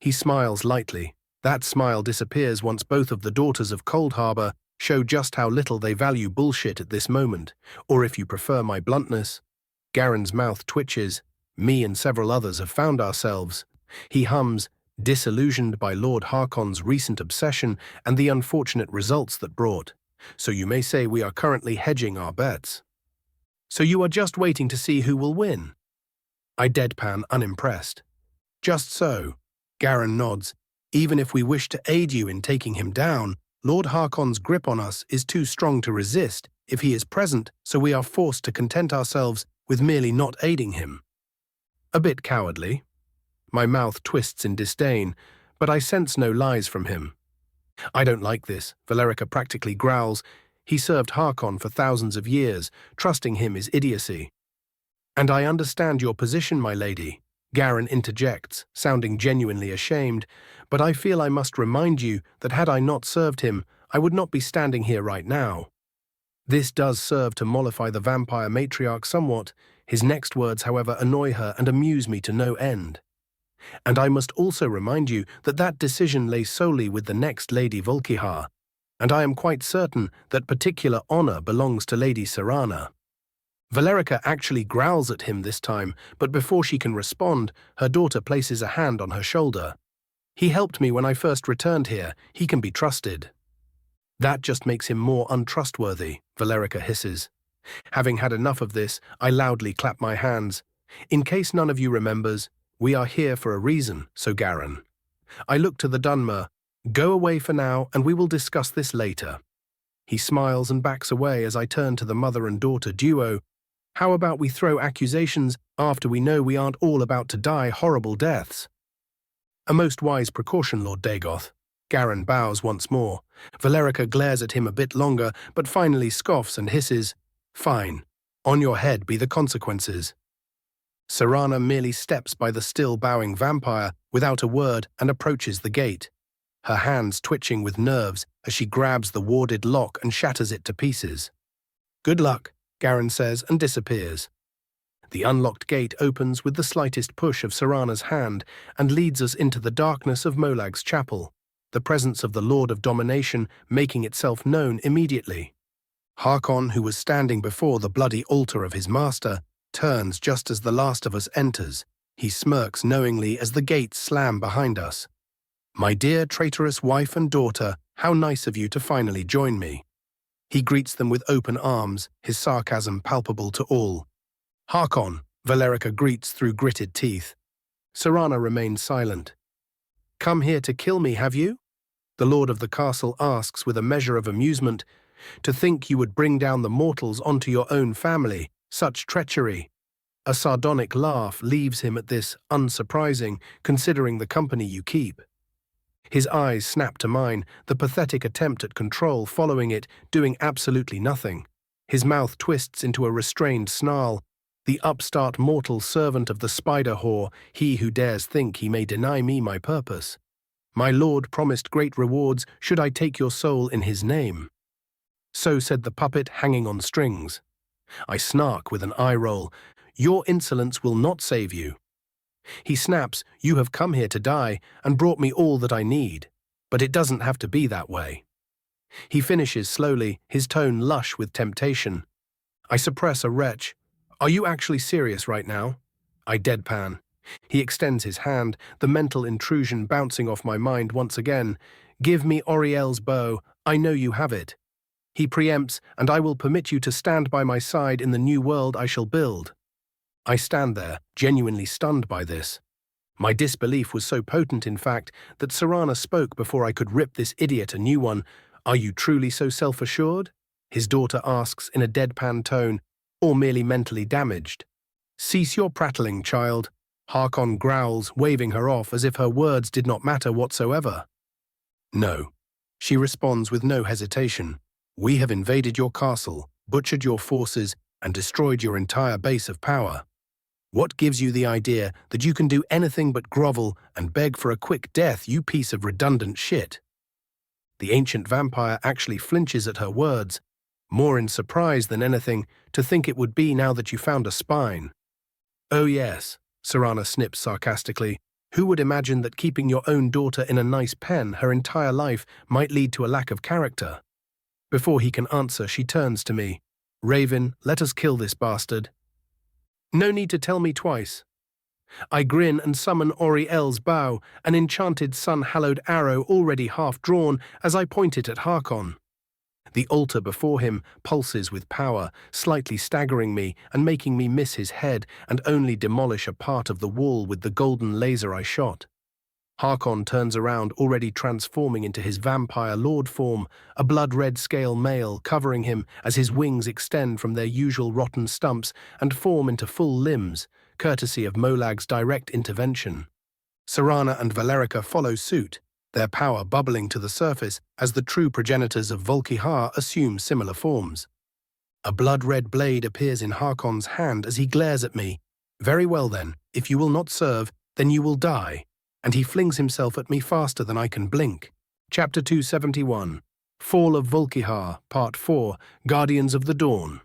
He smiles lightly. That smile disappears once both of the daughters of Cold Harbor show just how little they value bullshit at this moment, or if you prefer my bluntness. Garen's mouth twitches. Me and several others have found ourselves. He hums, disillusioned by Lord Harkon's recent obsession and the unfortunate results that brought. So you may say we are currently hedging our bets. So you are just waiting to see who will win? I deadpan, unimpressed. Just so. Garan nods. Even if we wish to aid you in taking him down, Lord Harkon's grip on us is too strong to resist if he is present, so we are forced to content ourselves with merely not aiding him. A bit cowardly. My mouth twists in disdain, but I sense no lies from him. I don't like this, Valerica practically growls. He served Harkon for thousands of years. Trusting him is idiocy. And I understand your position, my lady. Garan interjects, sounding genuinely ashamed, but I feel I must remind you that had I not served him, I would not be standing here right now. This does serve to mollify the vampire matriarch somewhat. His next words, however, annoy her and amuse me to no end. And I must also remind you that that decision lay solely with the next Lady Volkihar, and I am quite certain that particular honor belongs to Lady Serana. Valerica actually growls at him this time, but before she can respond, her daughter places a hand on her shoulder. He helped me when I first returned here. He can be trusted. That just makes him more untrustworthy, Valerica hisses. Having had enough of this, I loudly clap my hands. In case none of you remembers, we are here for a reason, so Garan. I look to the Dunmer. Go away for now, and we will discuss this later. He smiles and backs away as I turn to the mother and daughter duo. How about we throw accusations after we know we aren't all about to die horrible deaths? A most wise precaution, Lord Dagoth. Garin bows once more. Valerica glares at him a bit longer, but finally scoffs and hisses, "Fine. On your head be the consequences." Serana merely steps by the still bowing vampire without a word and approaches the gate, her hands twitching with nerves as she grabs the warded lock and shatters it to pieces. "Good luck," Garin says and disappears. The unlocked gate opens with the slightest push of Serana's hand and leads us into the darkness of Molag's chapel, the presence of the Lord of Domination making itself known immediately. Harkon, who was standing before the bloody altar of his master, turns just as the last of us enters. He smirks knowingly as the gates slam behind us. "My dear traitorous wife and daughter, how nice of you to finally join me." He greets them with open arms, his sarcasm palpable to all. "Harkon," Valerica greets through gritted teeth. Serana remains silent. "Come here to kill me, have you?" The lord of the castle asks with a measure of amusement. "To think you would bring down the mortals onto your own family, such treachery." A sardonic laugh leaves him at this, unsurprising, considering the company you keep. His eyes snap to mine, the pathetic attempt at control following it, doing absolutely nothing. His mouth twists into a restrained snarl. "The upstart mortal servant of the spider whore, he who dares think he may deny me my purpose. My lord promised great rewards should I take your soul in his name." So said the puppet hanging on strings. I snark with an eye roll. "Your insolence will not save you." He snaps, "You have come here to die and brought me all that I need. But it doesn't have to be that way." He finishes slowly, his tone lush with temptation. I suppress a retch. "Are you actually serious right now?" I deadpan. He extends his hand, the mental intrusion bouncing off my mind once again. "Give me Auriel's bow, I know you have it." He preempts, "And I will permit you to stand by my side in the new world I shall build." I stand there, genuinely stunned by this. My disbelief was so potent, in fact, that Serana spoke before I could rip this idiot a new one. "Are you truly so self-assured?" his daughter asks in a deadpan tone, or merely mentally damaged. "Cease your prattling, child," Harkon growls, waving her off as if her words did not matter whatsoever. "No," she responds with no hesitation. "We have invaded your castle, butchered your forces, and destroyed your entire base of power. What gives you the idea that you can do anything but grovel and beg for a quick death, you piece of redundant shit?" The ancient vampire actually flinches at her words, more in surprise than anything, to think it would be now that you found a spine. "Oh yes," Serana snips sarcastically. "Who would imagine that keeping your own daughter in a nice pen her entire life might lead to a lack of character?" Before he can answer, she turns to me. "Raven, let us kill this bastard." "No need to tell me twice." I grin and summon Auriel's bow, an enchanted sun-hallowed arrow already half-drawn as I point it at Harkon. The altar before him pulses with power, slightly staggering me and making me miss his head and only demolish a part of the wall with the golden laser I shot. Harkon turns around, already transforming into his vampire lord form, a blood-red scale mail covering him as his wings extend from their usual rotten stumps and form into full limbs, courtesy of Molag's direct intervention. Serana and Valerica follow suit, their power bubbling to the surface as the true progenitors of Volkihar assume similar forms. A blood-red blade appears in Harkon's hand as he glares at me. "Very well then, if you will not serve, then you will die." And he flings himself at me faster than I can blink. Chapter 271. Fall of Volkihar, Part 4, Guardians of the Dawn.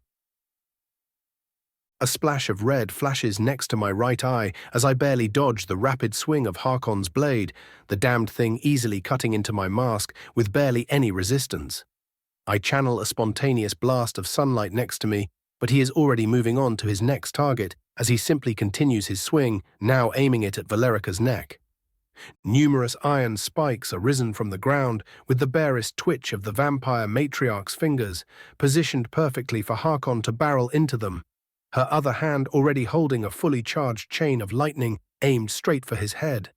A splash of red flashes next to my right eye as I barely dodge the rapid swing of Harkon's blade, the damned thing easily cutting into my mask with barely any resistance. I channel a spontaneous blast of sunlight next to me, but he is already moving on to his next target as he simply continues his swing, now aiming it at Valerica's neck. Numerous iron spikes are risen from the ground with the barest twitch of the vampire matriarch's fingers, positioned perfectly for Harkon to barrel into them, her other hand already holding a fully charged chain of lightning aimed straight for his head.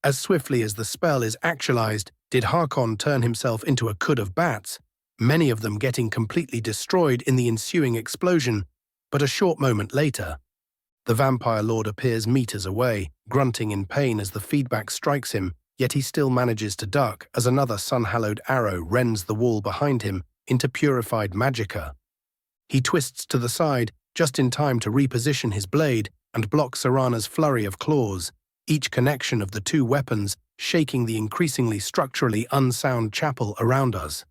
As swiftly as the spell is actualized, did Harkon turn himself into a coud of bats, many of them getting completely destroyed in the ensuing explosion, But a short moment later, the vampire lord appears meters away, grunting in pain as the feedback strikes him, yet he still manages to duck as another sun-hallowed arrow rends the wall behind him into purified magicka. He twists to the side, just in time to reposition his blade and block Serana's flurry of claws, each connection of the two weapons shaking the increasingly structurally unsound chapel around us.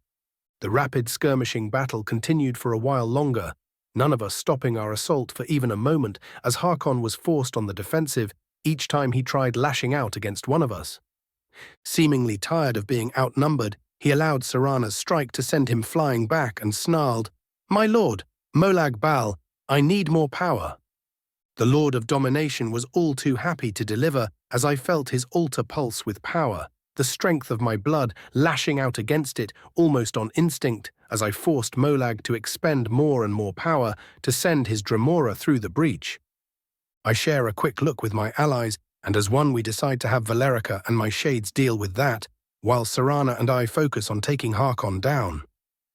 The rapid skirmishing battle continued for a while longer, none of us stopping our assault for even a moment as Harkon was forced on the defensive each time he tried lashing out against one of us. Seemingly tired of being outnumbered, he allowed Serana's strike to send him flying back and snarled, "My lord, Molag Bal, I need more power." The Lord of Domination was all too happy to deliver as I felt his altar pulse with power, the strength of my blood lashing out against it almost on instinct as I forced Molag to expend more and more power to send his Dremora through the breach. I share a quick look with my allies, and as one we decide to have Valerica and my shades deal with that, while Serana and I focus on taking Harkon down.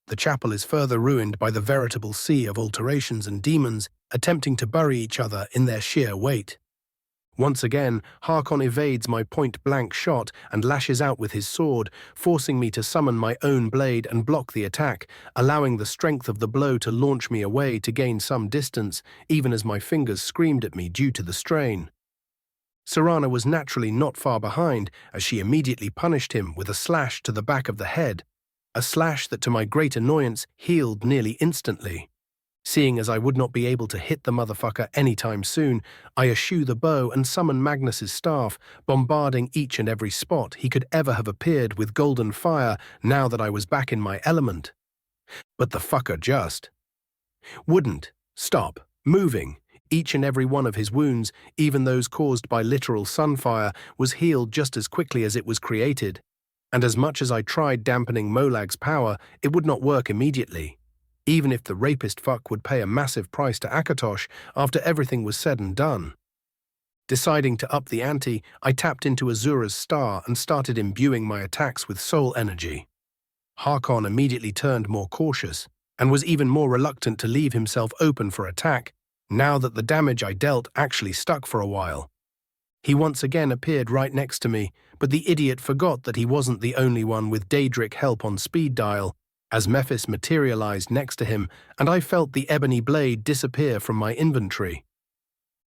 The chapel is further ruined by the veritable sea of alterations and demons attempting to bury each other in their sheer weight. Once again, Harkon evades my point-blank shot and lashes out with his sword, forcing me to summon my own blade and block the attack, allowing the strength of the blow to launch me away to gain some distance, even as my fingers screamed at me due to the strain. Serana was naturally not far behind, as she immediately punished him with a slash to the back of the head, a slash that to my great annoyance healed nearly instantly. Seeing as I would not be able to hit the motherfucker anytime soon, I eschew the bow and summon Magnus's staff, bombarding each and every spot he could ever have appeared with golden fire now that I was back in my element. But the fucker just wouldn't stop moving. Each and every one of his wounds, even those caused by literal sunfire, was healed just as quickly as it was created. And as much as I tried dampening Molag's power, it would not work immediately. Even if the rapist fuck would pay a massive price to Akatosh after everything was said and done. Deciding to up the ante, I tapped into Azura's star and started imbuing my attacks with soul energy. Harkon immediately turned more cautious, and was even more reluctant to leave himself open for attack, now that the damage I dealt actually stuck for a while. He once again appeared right next to me, but the idiot forgot that he wasn't the only one with Daedric help on speed dial, as Mephis materialized next to him, and I felt the ebony blade disappear from my inventory.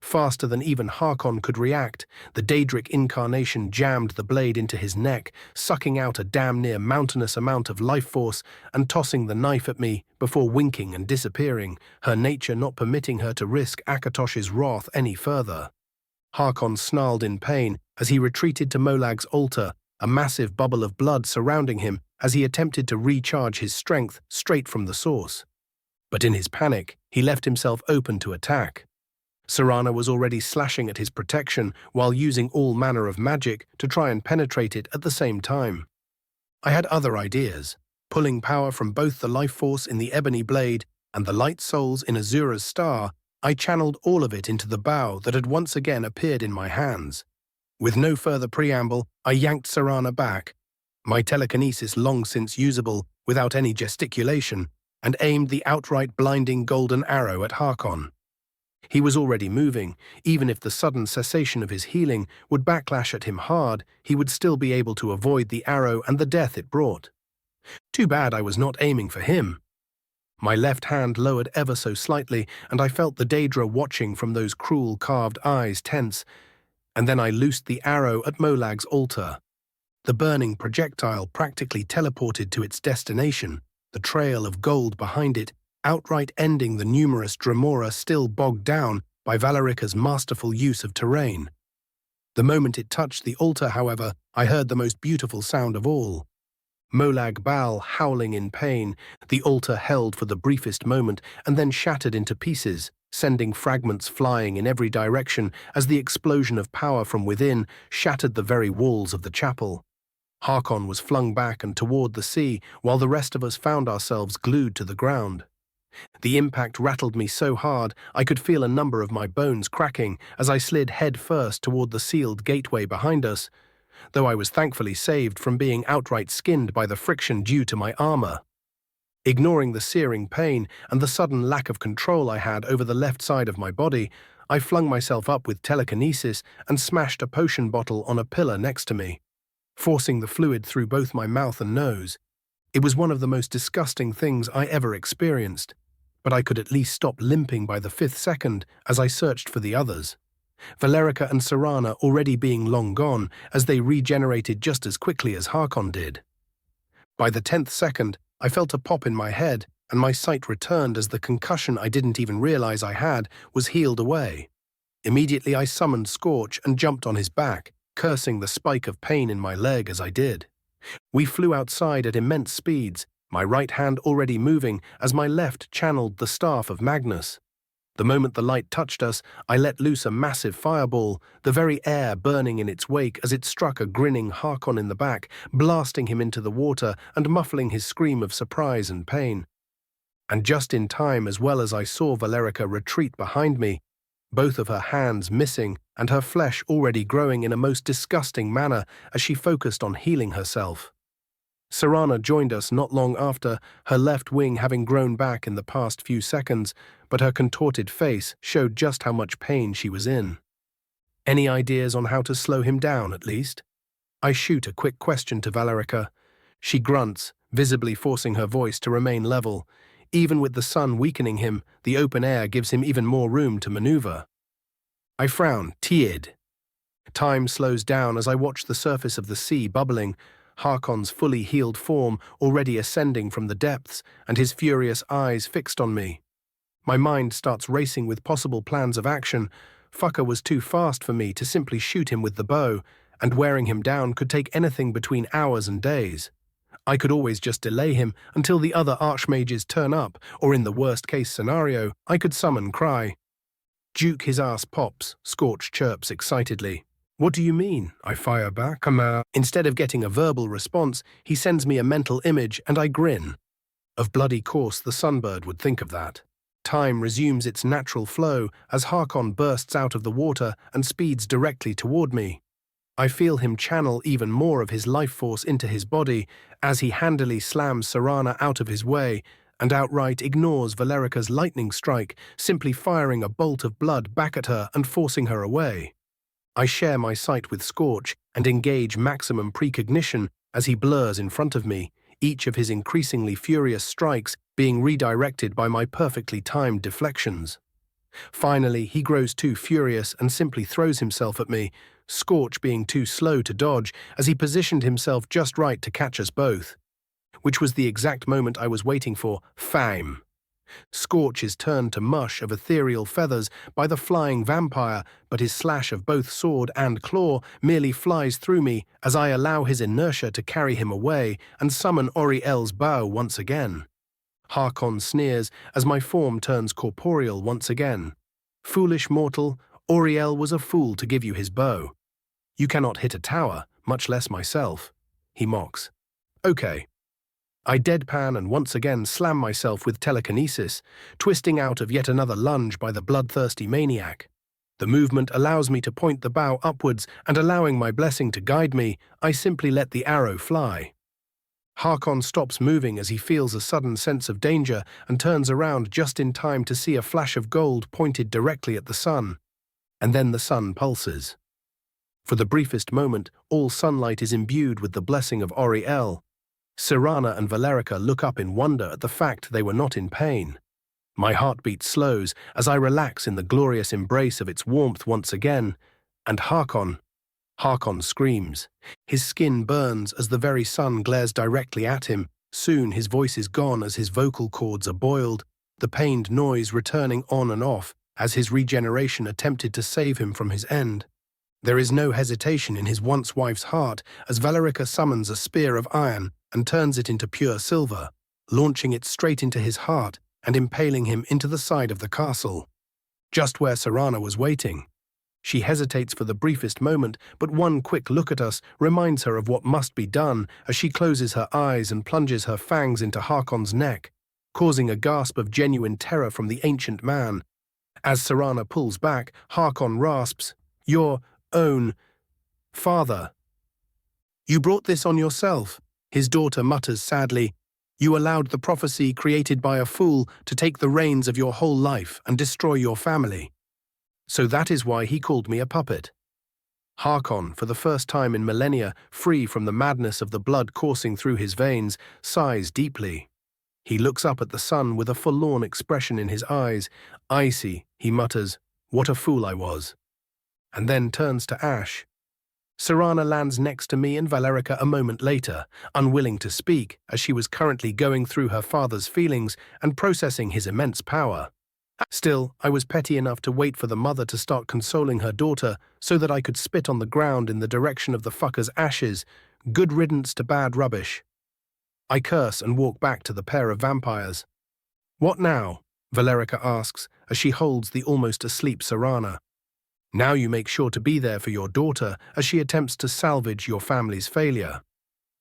Faster than even Harkon could react, the Daedric incarnation jammed the blade into his neck, sucking out a damn near mountainous amount of life force and tossing the knife at me before winking and disappearing, her nature not permitting her to risk Akatosh's wrath any further. Harkon snarled in pain as he retreated to Molag's altar, a massive bubble of blood surrounding him as he attempted to recharge his strength straight from the source. But in his panic, he left himself open to attack. Serana was already slashing at his protection while using all manner of magic to try and penetrate it at the same time. I had other ideas, pulling power from both the life force in the ebony blade and the light souls in Azura's star. I channeled all of it into the bow that had once again appeared in my hands. With no further preamble, I yanked Serana back, my telekinesis long since usable without any gesticulation, and aimed the outright blinding golden arrow at Harkon. He was already moving. Even if the sudden cessation of his healing would backlash at him hard, he would still be able to avoid the arrow and the death it brought. Too bad I was not aiming for him. My left hand lowered ever so slightly, and I felt the Daedra watching from those cruel carved eyes tense, and then I loosed the arrow at Molag's altar. The burning projectile practically teleported to its destination, the trail of gold behind it, outright ending the numerous Dremora still bogged down by Valerica's masterful use of terrain. The moment it touched the altar, however, I heard the most beautiful sound of all. Molag Bal howling in pain, the altar held for the briefest moment and then shattered into pieces, sending fragments flying in every direction as the explosion of power from within shattered the very walls of the chapel. Harkon was flung back and toward the sea, while the rest of us found ourselves glued to the ground. The impact rattled me so hard I could feel a number of my bones cracking as I slid head first toward the sealed gateway behind us, though I was thankfully saved from being outright skinned by the friction due to my armor. Ignoring the searing pain and the sudden lack of control I had over the left side of my body, I flung myself up with telekinesis and smashed a potion bottle on a pillar next to me, forcing the fluid through both my mouth and nose. It was one of the most disgusting things I ever experienced, but I could at least stop limping by the 5th second as I searched for the others. Valerica and Serana already being long gone, as they regenerated just as quickly as Harkon did. By the 10th second, I felt a pop in my head, and my sight returned as the concussion I didn't even realize I had was healed away. Immediately I summoned Scorch and jumped on his back, cursing the spike of pain in my leg as I did. We flew outside at immense speeds, my right hand already moving as my left channeled the staff of Magnus. The moment the light touched us, I let loose a massive fireball, the very air burning in its wake as it struck a grinning Harkon in the back, blasting him into the water and muffling his scream of surprise and pain. And just in time, as well as I saw Valerica retreat behind me, both of her hands missing and her flesh already growing in a most disgusting manner as she focused on healing herself. Serana joined us not long after, her left wing having grown back in the past few seconds, but her contorted face showed just how much pain she was in. Any ideas on how to slow him down, at least? I shoot a quick question to Valerica. She grunts, visibly forcing her voice to remain level. Even with the sun weakening him, the open air gives him even more room to maneuver. I frown, teared. Time slows down as I watch the surface of the sea bubbling, Harkon's fully healed form already ascending from the depths, and his furious eyes fixed on me. My mind starts racing with possible plans of action. Fucker was too fast for me to simply shoot him with the bow, and wearing him down could take anything between hours and days. I could always just delay him until the other archmages turn up, or in the worst-case scenario, I could summon Cry. Duke his ass pops, Scorch chirps excitedly. What do you mean? I fire back. Instead of getting a verbal response, he sends me a mental image and I grin. Of bloody course the sunbird would think of that. Time resumes its natural flow as Harkon bursts out of the water and speeds directly toward me. I feel him channel even more of his life force into his body as he handily slams Serana out of his way and outright ignores Valerica's lightning strike, simply firing a bolt of blood back at her and forcing her away. I share my sight with Scorch and engage maximum precognition as he blurs in front of me, each of his increasingly furious strikes being redirected by my perfectly timed deflections. Finally, he grows too furious and simply throws himself at me, Scorch being too slow to dodge as he positioned himself just right to catch us both. Which was the exact moment I was waiting for, Fame. Scorch is turned to mush of ethereal feathers by the flying vampire, but his slash of both sword and claw merely flies through me as I allow his inertia to carry him away and summon Auriel's bow once again. Harkon sneers as my form turns corporeal once again. Foolish mortal, Auriel was a fool to give you his bow. You cannot hit a tower, much less myself, he mocks. Okay. I deadpan and once again slam myself with telekinesis, twisting out of yet another lunge by the bloodthirsty maniac. The movement allows me to point the bow upwards, and allowing my blessing to guide me, I simply let the arrow fly. Harkon stops moving as he feels a sudden sense of danger and turns around just in time to see a flash of gold pointed directly at the sun. And then the sun pulses. For the briefest moment, all sunlight is imbued with the blessing of Auriel. Serana and Valerica look up in wonder at the fact they were not in pain. My heartbeat slows as I relax in the glorious embrace of its warmth once again, and Harkon screams. His skin burns as the very sun glares directly at him. Soon his voice is gone as his vocal cords are boiled, the pained noise returning on and off as his regeneration attempted to save him from his end. There is no hesitation in his once-wife's heart as Valerica summons a spear of iron and turns it into pure silver, launching it straight into his heart and impaling him into the side of the castle, just where Serana was waiting. She hesitates for the briefest moment, but one quick look at us reminds her of what must be done as she closes her eyes and plunges her fangs into Harkon's neck, causing a gasp of genuine terror from the ancient man. As Serana pulls back, Harkon rasps, "Your own father. You brought this on yourself," his daughter mutters sadly. You allowed the prophecy created by a fool to take the reins of your whole life and destroy your family. So that is why he called me a puppet. Harkon, for the first time in millennia, free from the madness of the blood coursing through his veins, sighs deeply. He looks up at the sun with a forlorn expression in his eyes. Icy, he mutters, "What a fool I was," and then turns to ash. Serana lands next to me and Valerica a moment later, unwilling to speak as she was currently going through her father's feelings and processing his immense power. Still, I was petty enough to wait for the mother to start consoling her daughter so that I could spit on the ground in the direction of the fucker's ashes. Good riddance to bad rubbish. I curse and walk back to the pair of vampires. "What now?" Valerica asks as she holds the almost asleep Serana. "Now you make sure to be there for your daughter as she attempts to salvage your family's failure."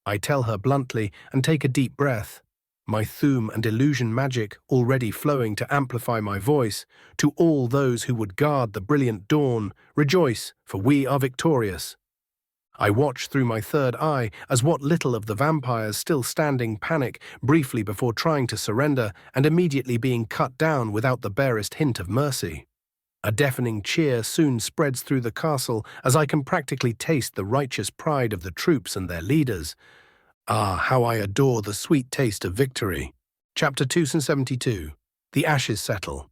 I tell her bluntly and take a deep breath, my Thuum and illusion magic already flowing to amplify my voice. "To all those who would guard the brilliant dawn, rejoice, for we are victorious." I watch through my third eye as what little of the vampires still standing panic briefly before trying to surrender and immediately being cut down without the barest hint of mercy. A deafening cheer soon spreads through the castle as I can practically taste the righteous pride of the troops and their leaders. Ah, how I adore the sweet taste of victory. Chapter 272. The Ashes Settle.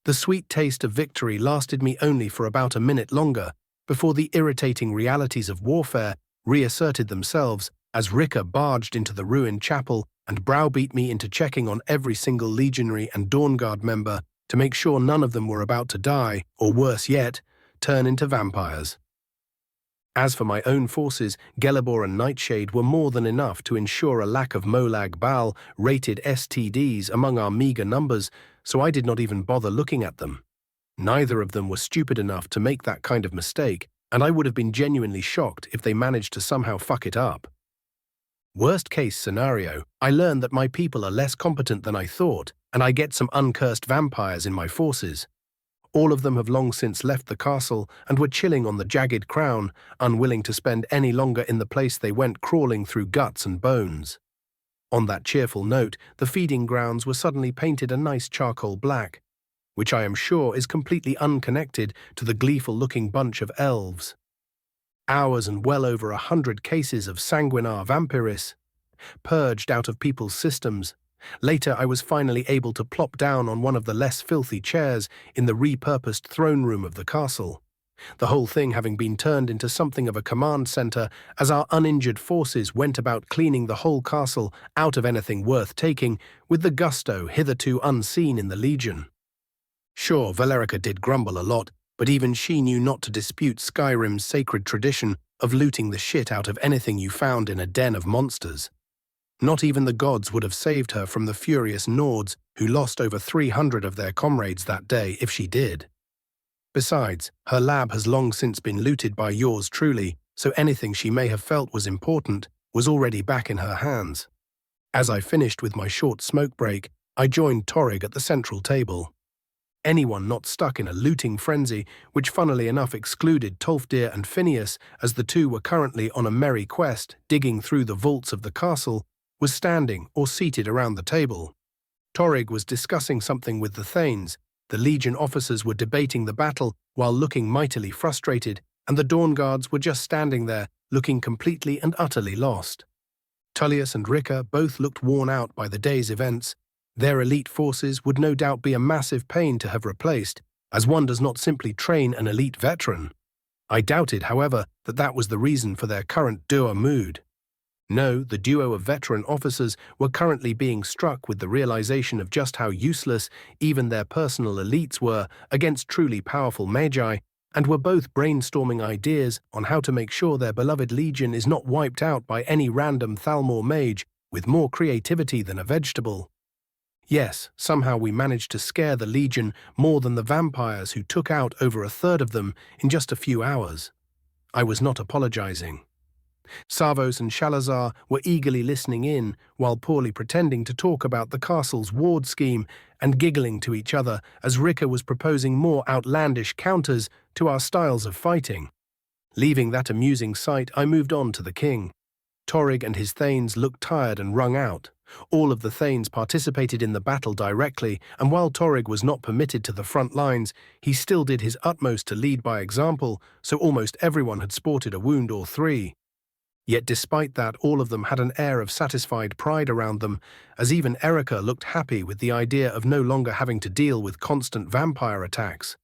The sweet taste of victory lasted me only for about a minute longer before the irritating realities of warfare reasserted themselves as Rika barged into the ruined chapel and browbeat me into checking on every single legionary and Dawnguard member to make sure none of them were about to die, or worse yet, turn into vampires. As for my own forces, Gelibor and Nightshade were more than enough to ensure a lack of Molag Bal-rated STDs among our meager numbers, so I did not even bother looking at them. Neither of them were stupid enough to make that kind of mistake, and I would have been genuinely shocked if they managed to somehow fuck it up. Worst case scenario, I learn that my people are less competent than I thought, and I get some uncursed vampires in my forces. All of them have long since left the castle and were chilling on the jagged crown, unwilling to spend any longer in the place they went crawling through guts and bones. On that cheerful note, the feeding grounds were suddenly painted a nice charcoal black, which I am sure is completely unconnected to the gleeful-looking bunch of elves. Hours and well over 100 cases of sanguinar vampiris, purged out of people's systems. Later I was finally able to plop down on one of the less filthy chairs in the repurposed throne room of the castle, the whole thing having been turned into something of a command center as our uninjured forces went about cleaning the whole castle out of anything worth taking with the gusto hitherto unseen in the Legion. Sure, Valerica did grumble a lot, but even she knew not to dispute Skyrim's sacred tradition of looting the shit out of anything you found in a den of monsters. Not even the gods would have saved her from the furious Nords who lost over 300 of their comrades that day if she did. Besides, her lab has long since been looted by yours truly, so anything she may have felt was important was already back in her hands. As I finished with my short smoke break, I joined Torrig at the central table. Anyone not stuck in a looting frenzy, which funnily enough excluded Tolfdir and Phineas as the two were currently on a merry quest digging through the vaults of the castle, was standing or seated around the table. Torrig was discussing something with the Thanes, the Legion officers were debating the battle while looking mightily frustrated, and the Dawnguards were just standing there, looking completely and utterly lost. Tullius and Rika both looked worn out by the day's events. Their elite forces would no doubt be a massive pain to have replaced, as one does not simply train an elite veteran. I doubted, however, that that was the reason for their current dour mood. No, the duo of veteran officers were currently being struck with the realization of just how useless even their personal elites were against truly powerful magi, and were both brainstorming ideas on how to make sure their beloved legion is not wiped out by any random Thalmor mage with more creativity than a vegetable. Yes, somehow we managed to scare the Legion more than the vampires who took out over a third of them in just a few hours. I was not apologizing. Savos and Shalazar were eagerly listening in while poorly pretending to talk about the castle's ward scheme and giggling to each other as Rika was proposing more outlandish counters to our styles of fighting. Leaving that amusing sight, I moved on to the king. Torrig and his thanes looked tired and wrung out. All of the thanes participated in the battle directly, and while Torrig was not permitted to the front lines, he still did his utmost to lead by example, so almost everyone had sported a wound or three. Yet despite that, all of them had an air of satisfied pride around them, as even Erica looked happy with the idea of no longer having to deal with constant vampire attacks.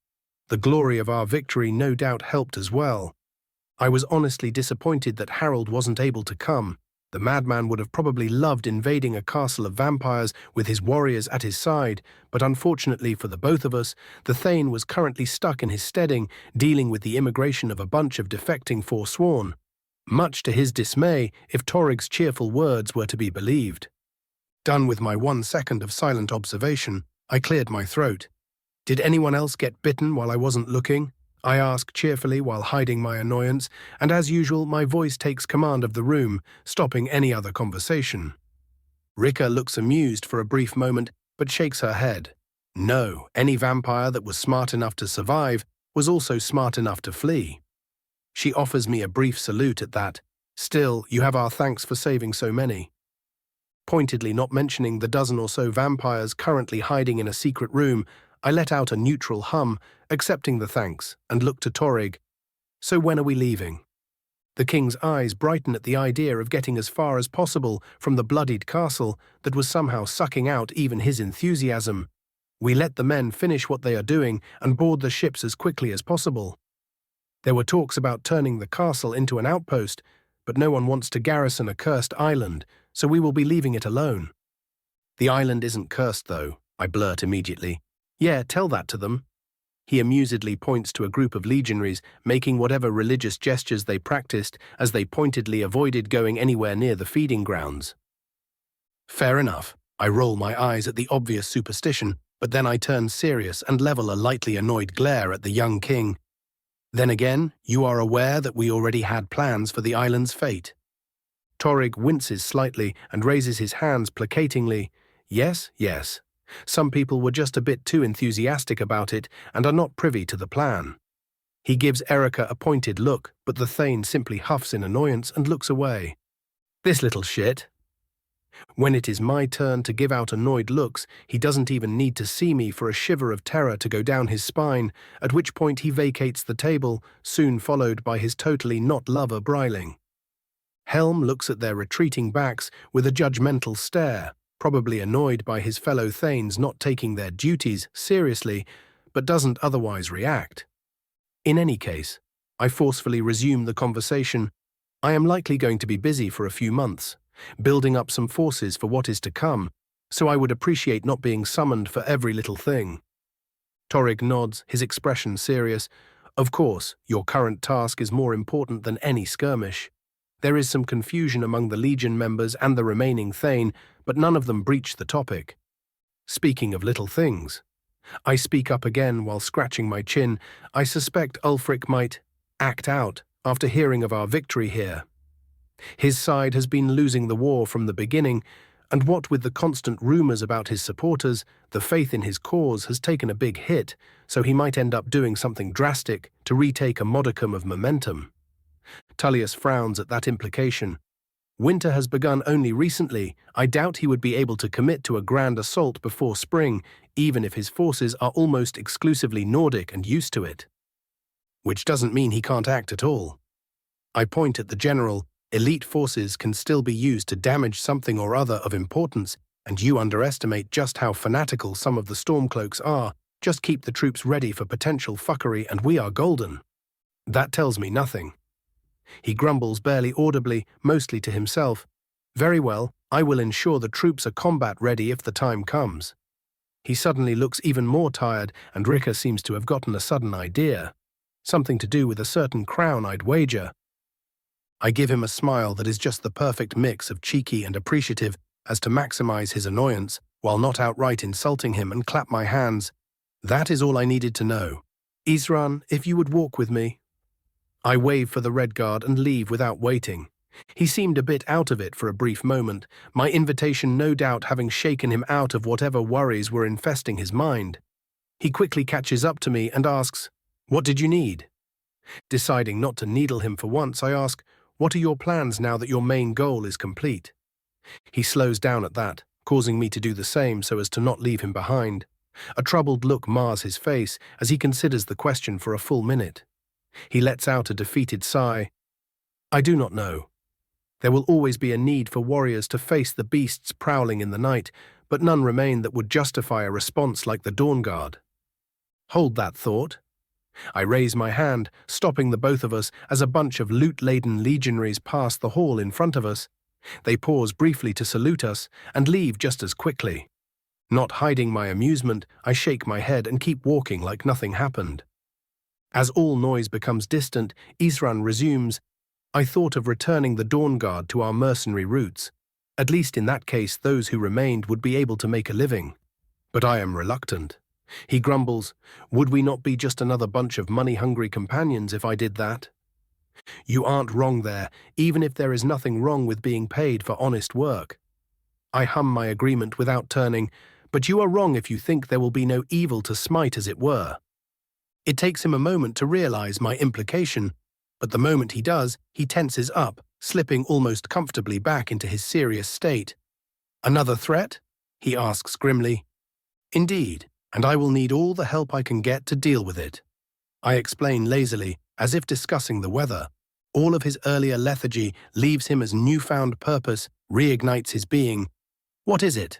The glory of our victory no doubt helped as well. I was honestly disappointed that Harold wasn't able to come. The madman would have probably loved invading a castle of vampires with his warriors at his side, but unfortunately for the both of us, the Thane was currently stuck in his steading, dealing with the immigration of a bunch of defecting Forsworn. Much to his dismay, if Torrig's cheerful words were to be believed. Done with my 1 second of silent observation, I cleared my throat. Did anyone else get bitten while I wasn't looking? I ask cheerfully while hiding my annoyance, and as usual my voice takes command of the room, stopping any other conversation. Rika looks amused for a brief moment, but shakes her head. No, any vampire that was smart enough to survive was also smart enough to flee. She offers me a brief salute at that. Still, you have our thanks for saving so many. Pointedly not mentioning the dozen or so vampires currently hiding in a secret room, I let out a neutral hum, accepting the thanks, and looked to Torrig. So when are we leaving? The king's eyes brighten at the idea of getting as far as possible from the bloodied castle that was somehow sucking out even his enthusiasm. We let the men finish what they are doing and board the ships as quickly as possible. There were talks about turning the castle into an outpost, but no one wants to garrison a cursed island, so we will be leaving it alone. The island isn't cursed, though, I blurt immediately. Yeah, tell that to them. He amusedly points to a group of legionaries making whatever religious gestures they practiced as they pointedly avoided going anywhere near the feeding grounds. Fair enough. I roll my eyes at the obvious superstition, but then I turn serious and level a lightly annoyed glare at the young king. Then again, you are aware that we already had plans for the island's fate. Torrig winces slightly and raises his hands placatingly. Yes, yes. Some people were just a bit too enthusiastic about it and are not privy to the plan. He gives Erica a pointed look, but the Thane simply huffs in annoyance and looks away. This little shit. When it is my turn to give out annoyed looks, he doesn't even need to see me for a shiver of terror to go down his spine, at which point he vacates the table, soon followed by his totally not lover Bryling. Helm looks at their retreating backs with a judgmental stare, probably annoyed by his fellow Thanes not taking their duties seriously, but doesn't otherwise react. In any case, I forcefully resume the conversation. I am likely going to be busy for a few months, building up some forces for what is to come, so I would appreciate not being summoned for every little thing. Torrig nods, his expression serious. Of course, your current task is more important than any skirmish. There is some confusion among the Legion members and the remaining Thane, but none of them breach the topic. Speaking of little things, I speak up again while scratching my chin. I suspect Ulfric might act out after hearing of our victory here. His side has been losing the war from the beginning, and what with the constant rumors about his supporters, the faith in his cause has taken a big hit, so he might end up doing something drastic to retake a modicum of momentum. Tullius frowns at that implication. Winter has begun only recently. I doubt he would be able to commit to a grand assault before spring, even if his forces are almost exclusively Nordic and used to it. Which doesn't mean he can't act at all. I point at the general. Elite forces can still be used to damage something or other of importance, and you underestimate just how fanatical some of the Stormcloaks are. Just keep the troops ready for potential fuckery and we are golden. That tells me nothing. He grumbles barely audibly, mostly to himself. Very well, I will ensure the troops are combat-ready if the time comes. He suddenly looks even more tired, and Rika seems to have gotten a sudden idea. Something to do with a certain crown, I'd wager. I give him a smile that is just the perfect mix of cheeky and appreciative as to maximize his annoyance, while not outright insulting him, and clap my hands. That is all I needed to know. Isran, if you would walk with me. I wave for the Redguard and leave without waiting. He seemed a bit out of it for a brief moment, my invitation no doubt having shaken him out of whatever worries were infesting his mind. He quickly catches up to me and asks, "What did you need?" Deciding not to needle him for once, I ask, What are your plans now that your main goal is complete? He slows down at that, causing me to do the same so as to not leave him behind. A troubled look mars his face as he considers the question for a full minute. He lets out a defeated sigh. I do not know. There will always be a need for warriors to face the beasts prowling in the night, but none remain that would justify a response like the Dawn Guard. Hold that thought. I raise my hand, stopping the both of us as a bunch of loot-laden legionaries pass the hall in front of us. They pause briefly to salute us and leave just as quickly. Not hiding my amusement, I shake my head and keep walking like nothing happened. As all noise becomes distant, Isran resumes, I thought of returning the Dawn Guard to our mercenary roots. At least in that case, those who remained would be able to make a living. But I am reluctant. He grumbles, would we not be just another bunch of money-hungry companions if I did that? You aren't wrong there, even if there is nothing wrong with being paid for honest work. I hum my agreement without turning, but you are wrong if you think there will be no evil to smite, as it were. It takes him a moment to realize my implication, but the moment he does, he tenses up, slipping almost comfortably back into his serious state. Another threat? He asks grimly. Indeed, and I will need all the help I can get to deal with it. I explain lazily, as if discussing the weather. All of his earlier lethargy leaves him as newfound purpose, reignites his being. What is it?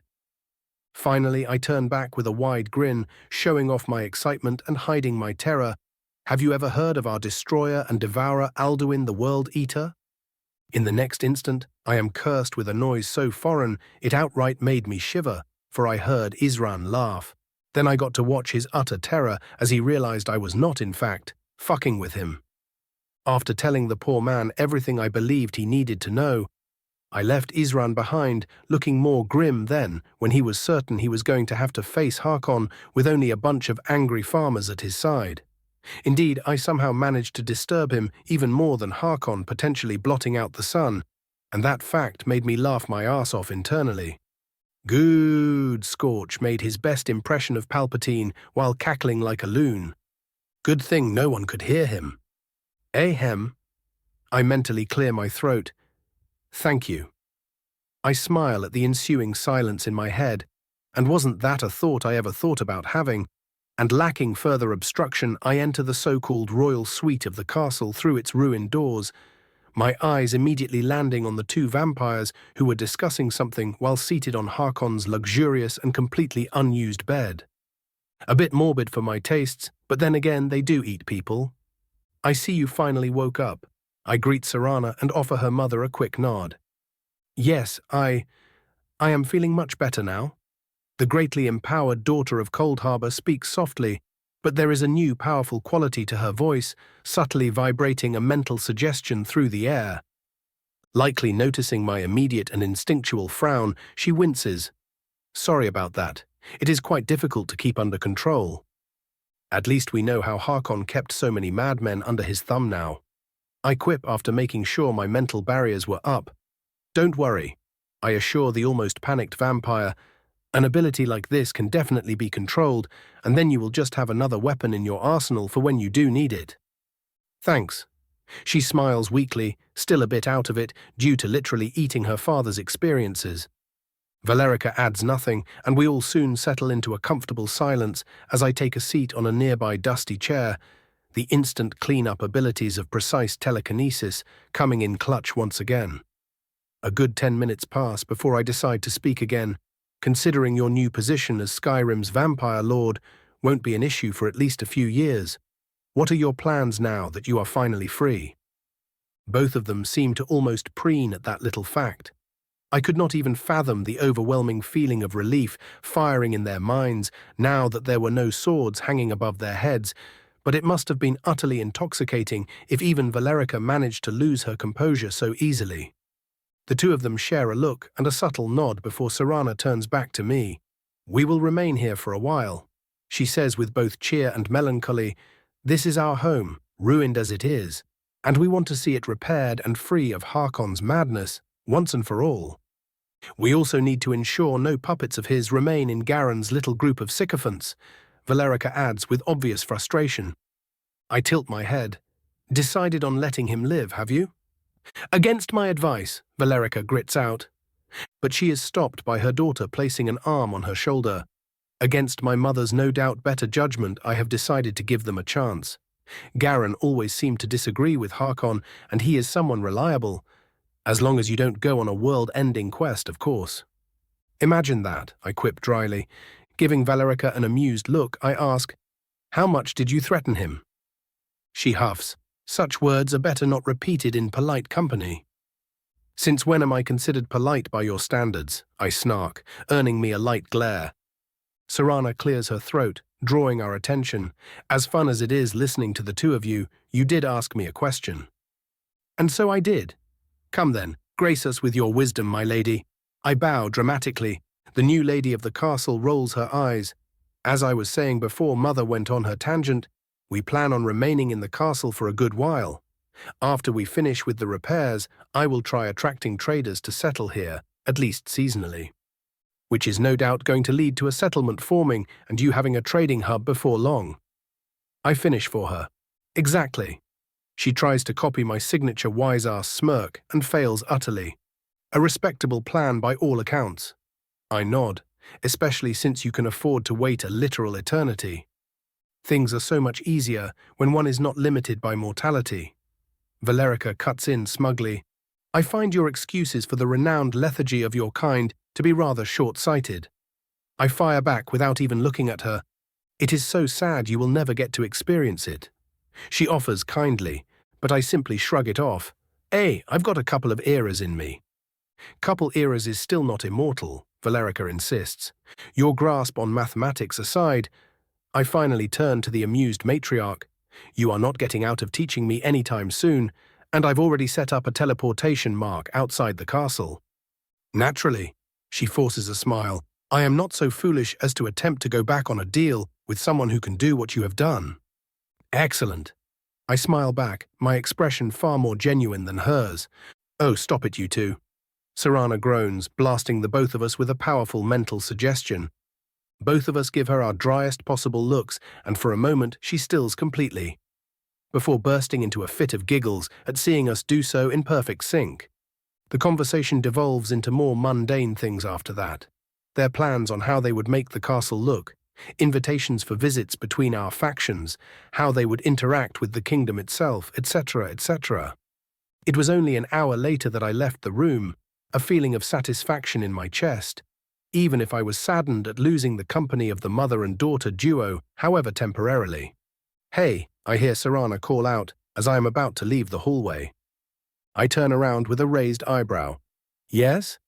Finally, I turn back with a wide grin, showing off my excitement and hiding my terror. Have you ever heard of our destroyer and devourer Alduin the World Eater? In the next instant, I am cursed with a noise so foreign it outright made me shiver, for I heard Isran laugh. Then I got to watch his utter terror as he realized I was not, in fact, fucking with him. After telling the poor man everything I believed he needed to know, I left Isran behind, looking more grim then, when he was certain he was going to have to face Harkon with only a bunch of angry farmers at his side. Indeed, I somehow managed to disturb him even more than Harkon potentially blotting out the sun, and that fact made me laugh my arse off internally. Good Scorch made his best impression of Palpatine while cackling like a loon. Good thing no one could hear him. Ahem. I mentally clear my throat. Thank you. I smile at the ensuing silence in my head, and wasn't that a thought I ever thought about having, and lacking further obstruction, I enter the so-called royal suite of the castle through its ruined doors, my eyes immediately landing on the two vampires who were discussing something while seated on Harkon's luxurious and completely unused bed. A bit morbid for my tastes, but then again they do eat people. I see you finally woke up. I greet Serana and offer her mother a quick nod. Yes, I am feeling much better now. The greatly empowered daughter of Cold Harbor speaks softly, but there is a new powerful quality to her voice, subtly vibrating a mental suggestion through the air. Likely noticing my immediate and instinctual frown, she winces. Sorry about that. It is quite difficult to keep under control. At least we know how Harkon kept so many madmen under his thumb now. I quip after making sure my mental barriers were up. Don't worry, I assure the almost panicked vampire. An ability like this can definitely be controlled, and then you will just have another weapon in your arsenal for when you do need it. Thanks. She smiles weakly, still a bit out of it, due to literally eating her father's experiences. Valerica adds nothing, and we all soon settle into a comfortable silence as I take a seat on a nearby dusty chair, the instant clean-up abilities of precise telekinesis coming in clutch once again. A good 10 minutes pass before I decide to speak again. Considering your new position as Skyrim's vampire lord won't be an issue for at least a few years. What are your plans now that you are finally free? Both of them seem to almost preen at that little fact. I could not even fathom the overwhelming feeling of relief firing in their minds now that there were no swords hanging above their heads, but it must have been utterly intoxicating if even Valerica managed to lose her composure so easily. The two of them share a look and a subtle nod before Serana turns back to me. We will remain here for a while, she says with both cheer and melancholy. This is our home, ruined as it is, and we want to see it repaired and free of Harkon's madness, once and for all. We also need to ensure no puppets of his remain in Garen's little group of sycophants, Valerica adds with obvious frustration. I tilt my head. Decided on letting him live, have you? Against my advice, Valerica grits out, but she is stopped by her daughter placing an arm on her shoulder. Against my mother's no doubt better judgment, I have decided to give them a chance. Garin always seemed to disagree with Harkon, and he is someone reliable. As long as you don't go on a world-ending quest, of course. Imagine that, I quip dryly. Giving Valerica an amused look, I ask, how much did you threaten him? She huffs. Such words are better not repeated in polite company. Since when am I considered polite by your standards? I snark, earning me a light glare. Serana clears her throat, drawing our attention. As fun as it is listening to the two of you, you did ask me a question. And so I did. Come then, grace us with your wisdom, my lady. I bow dramatically. The new lady of the castle rolls her eyes. As I was saying before Mother went on her tangent, we plan on remaining in the castle for a good while. After we finish with the repairs, I will try attracting traders to settle here, at least seasonally. Which is no doubt going to lead to a settlement forming and you having a trading hub before long. I finish for her. Exactly. She tries to copy my signature wise-ass smirk and fails utterly. A respectable plan by all accounts. I nod, especially since you can afford to wait a literal eternity. Things are so much easier when one is not limited by mortality. Valerica cuts in smugly. I find your excuses for the renowned lethargy of your kind to be rather short-sighted. I fire back without even looking at her. It is so sad you will never get to experience it. She offers kindly, but I simply shrug it off. I've got a couple of eras in me. Couple eras is still not immortal, Valerica insists. Your grasp on mathematics aside, I finally turn to the amused matriarch. You are not getting out of teaching me anytime soon, and I've already set up a teleportation mark outside the castle. Naturally, she forces a smile. I am not so foolish as to attempt to go back on a deal with someone who can do what you have done. Excellent. I smile back, my expression far more genuine than hers. Oh, stop it, you two. Serana groans, blasting the both of us with a powerful mental suggestion. Both of us give her our driest possible looks, and for a moment she stills completely, before bursting into a fit of giggles at seeing us do so in perfect sync. The conversation devolves into more mundane things after that. Their plans on how they would make the castle look, invitations for visits between our factions, how they would interact with the kingdom itself, etc., etc. It was only an hour later that I left the room, a feeling of satisfaction in my chest, even if I was saddened at losing the company of the mother and daughter duo, however temporarily. Hey, I hear Serana call out as I am about to leave the hallway. I turn around with a raised eyebrow. Yes?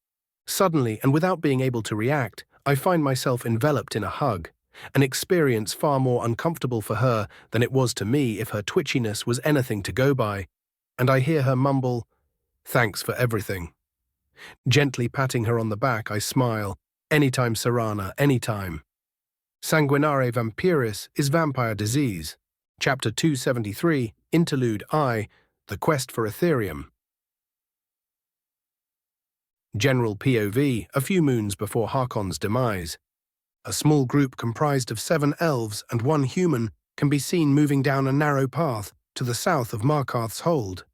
Suddenly, and without being able to react, I find myself enveloped in a hug, an experience far more uncomfortable for her than it was to me if her twitchiness was anything to go by, and I hear her mumble, "Thanks for everything." Gently patting her on the back, I smile. Anytime, Serana, anytime. Sanguinare Vampiris is vampire disease. Chapter 273, Interlude I, The Quest for Ethereum. General POV, a few moons before Harkon's demise. A small group comprised of 7 elves and 1 human can be seen moving down a narrow path to the south of Markarth's hold.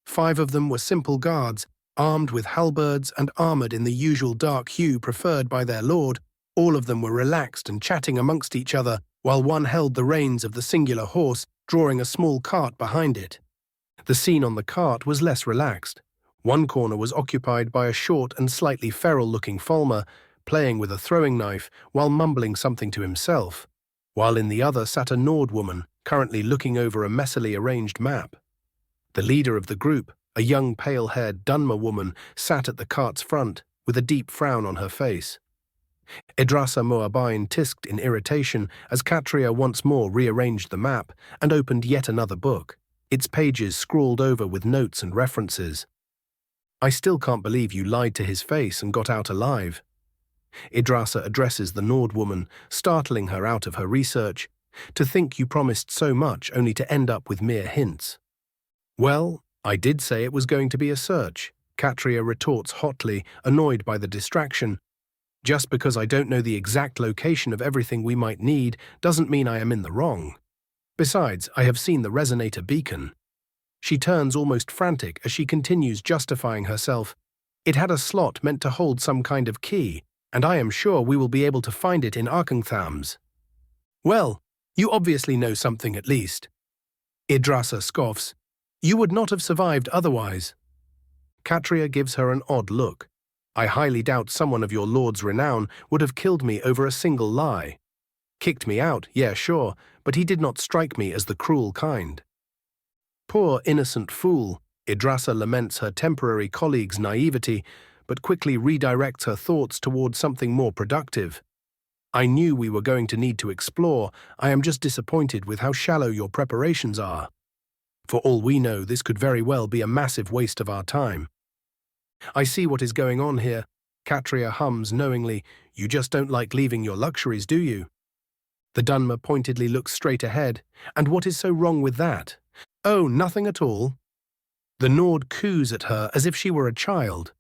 5 of them were simple guards, armed with halberds and armored in the usual dark hue preferred by their lord. All of them were relaxed and chatting amongst each other, while one held the reins of the singular horse, drawing a small cart behind it. The scene on the cart was less relaxed. One corner was occupied by a short and slightly feral-looking Falmer, playing with a throwing knife while mumbling something to himself, while in the other sat a Nord woman, currently looking over a messily arranged map. The leader of the group, a young pale-haired Dunmer woman, sat at the cart's front, with a deep frown on her face. Edrasa Moabine tisked in irritation as Catria once more rearranged the map and opened yet another book, its pages scrawled over with notes and references. "I still can't believe you lied to his face and got out alive." Edrasa addresses the Nord woman, startling her out of her research. "To think you promised so much only to end up with mere hints." "Well, I did say it was going to be a search," Catria retorts hotly, annoyed by the distraction. "Just because I don't know the exact location of everything we might need doesn't mean I am in the wrong. Besides, I have seen the resonator beacon." She turns almost frantic as she continues justifying herself. It had a slot meant to hold some kind of key, and I am sure we will be able to find it in Arkenthams. Well, you obviously know something at least. Yggdrasil scoffs. You would not have survived otherwise. Catria gives her an odd look. I highly doubt someone of your lord's renown would have killed me over a single lie. Kicked me out, yeah, sure, but he did not strike me as the cruel kind. Poor innocent fool, Yggdrasil laments her temporary colleague's naivety, but quickly redirects her thoughts towards something more productive. I knew we were going to need to explore. I am just disappointed with how shallow your preparations are. For all we know, this could very well be a massive waste of our time. I see what is going on here. Catria hums knowingly. You just don't like leaving your luxuries, do you? The Dunmer pointedly looks straight ahead. And what is so wrong with that? Oh, nothing at all. The Nord coos at her as if she were a child.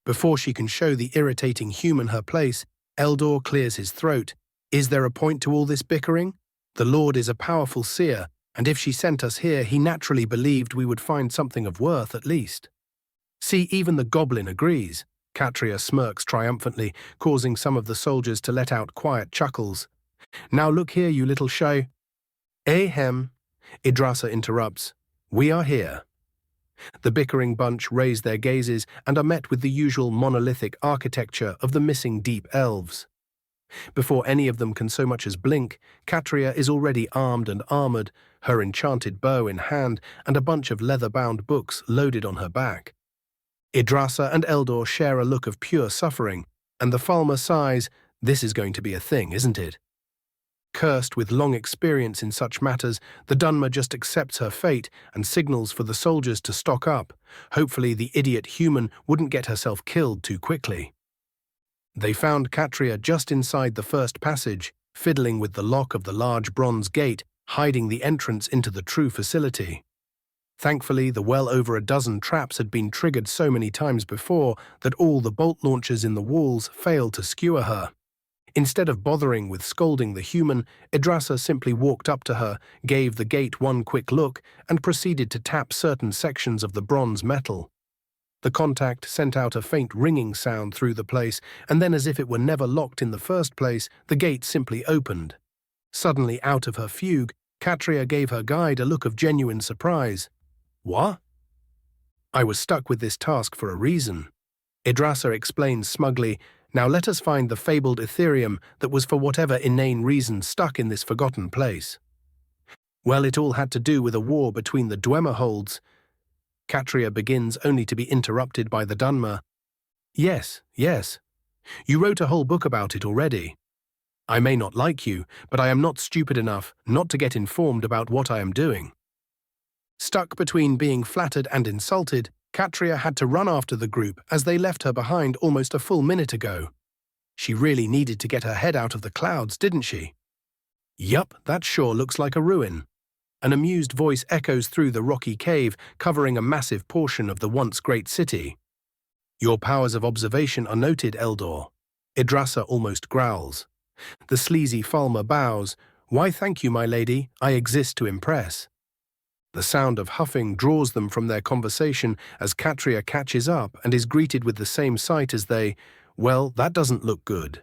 Before she can show the irritating human her place, Eldor clears his throat. Is there a point to all this bickering? The Lord is a powerful seer, and if she sent us here, he naturally believed we would find something of worth at least. See, even the goblin agrees. Catria smirks triumphantly, causing some of the soldiers to let out quiet chuckles. Now look here, you little shy. Ahem, Yggdrasil interrupts. We are here. The bickering bunch raise their gazes and are met with the usual monolithic architecture of the missing deep elves. Before any of them can so much as blink, Catria is already armed and armored, her enchanted bow in hand and a bunch of leather-bound books loaded on her back. Yggdrasil and Eldor share a look of pure suffering, and the Falmer sighs, this is going to be a thing, isn't it? Cursed with long experience in such matters, the Dunmer just accepts her fate and signals for the soldiers to stock up. Hopefully the idiot human wouldn't get herself killed too quickly. They found Catria just inside the first passage, fiddling with the lock of the large bronze gate, hiding the entrance into the true facility. Thankfully, the well over a dozen traps had been triggered so many times before that all the bolt launchers in the walls failed to skewer her. Instead of bothering with scolding the human, Yggdrasil simply walked up to her, gave the gate one quick look, and proceeded to tap certain sections of the bronze metal. The contact sent out a faint ringing sound through the place, and then as if it were never locked in the first place, the gate simply opened. Suddenly out of her fugue, Catria gave her guide a look of genuine surprise. What? I was stuck with this task for a reason. Yggdrasil explains smugly, now let us find the fabled Ethereum that was for whatever inane reason stuck in this forgotten place. Well, it all had to do with a war between the Dwemerholds. Catria begins only to be interrupted by the Dunmer. Yes. You wrote a whole book about it already. I may not like you, but I am not stupid enough not to get informed about what I am doing. Stuck between being flattered and insulted, Catria had to run after the group as they left her behind almost a full minute ago. She really needed to get her head out of the clouds, didn't she? Yup, that sure looks like a ruin. An amused voice echoes through the rocky cave, covering a massive portion of the once great city. Your powers of observation are noted, Eldor. Yggdrasil almost growls. The sleazy Falmer bows. Why thank you, my lady, I exist to impress. The sound of huffing draws them from their conversation as Catria catches up and is greeted with the same sight as they, well, that doesn't look good.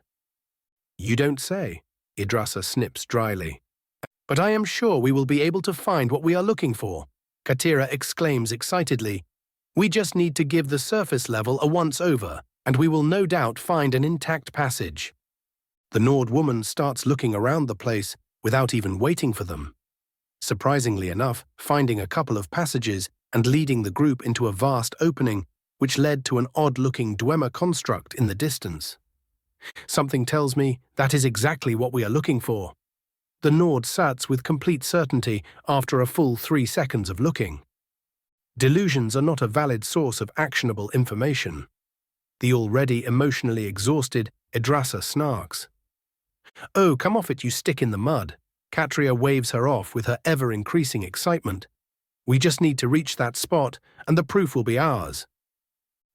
You don't say, Yggdrasil snips dryly. But I am sure we will be able to find what we are looking for, Catria exclaims excitedly. We just need to give the surface level a once-over, and we will no doubt find an intact passage. The Nord woman starts looking around the place without even waiting for them. Surprisingly enough, finding a couple of passages and leading the group into a vast opening, which led to an odd-looking Dwemer construct in the distance. Something tells me that is exactly what we are looking for. The Nord sats with complete certainty after a full 3 seconds of looking. Delusions are not a valid source of actionable information. The already emotionally exhausted Yggdrasil snarks. Oh, come off it, you stick in the mud. Catria waves her off with her ever-increasing excitement. We just need to reach that spot, and the proof will be ours.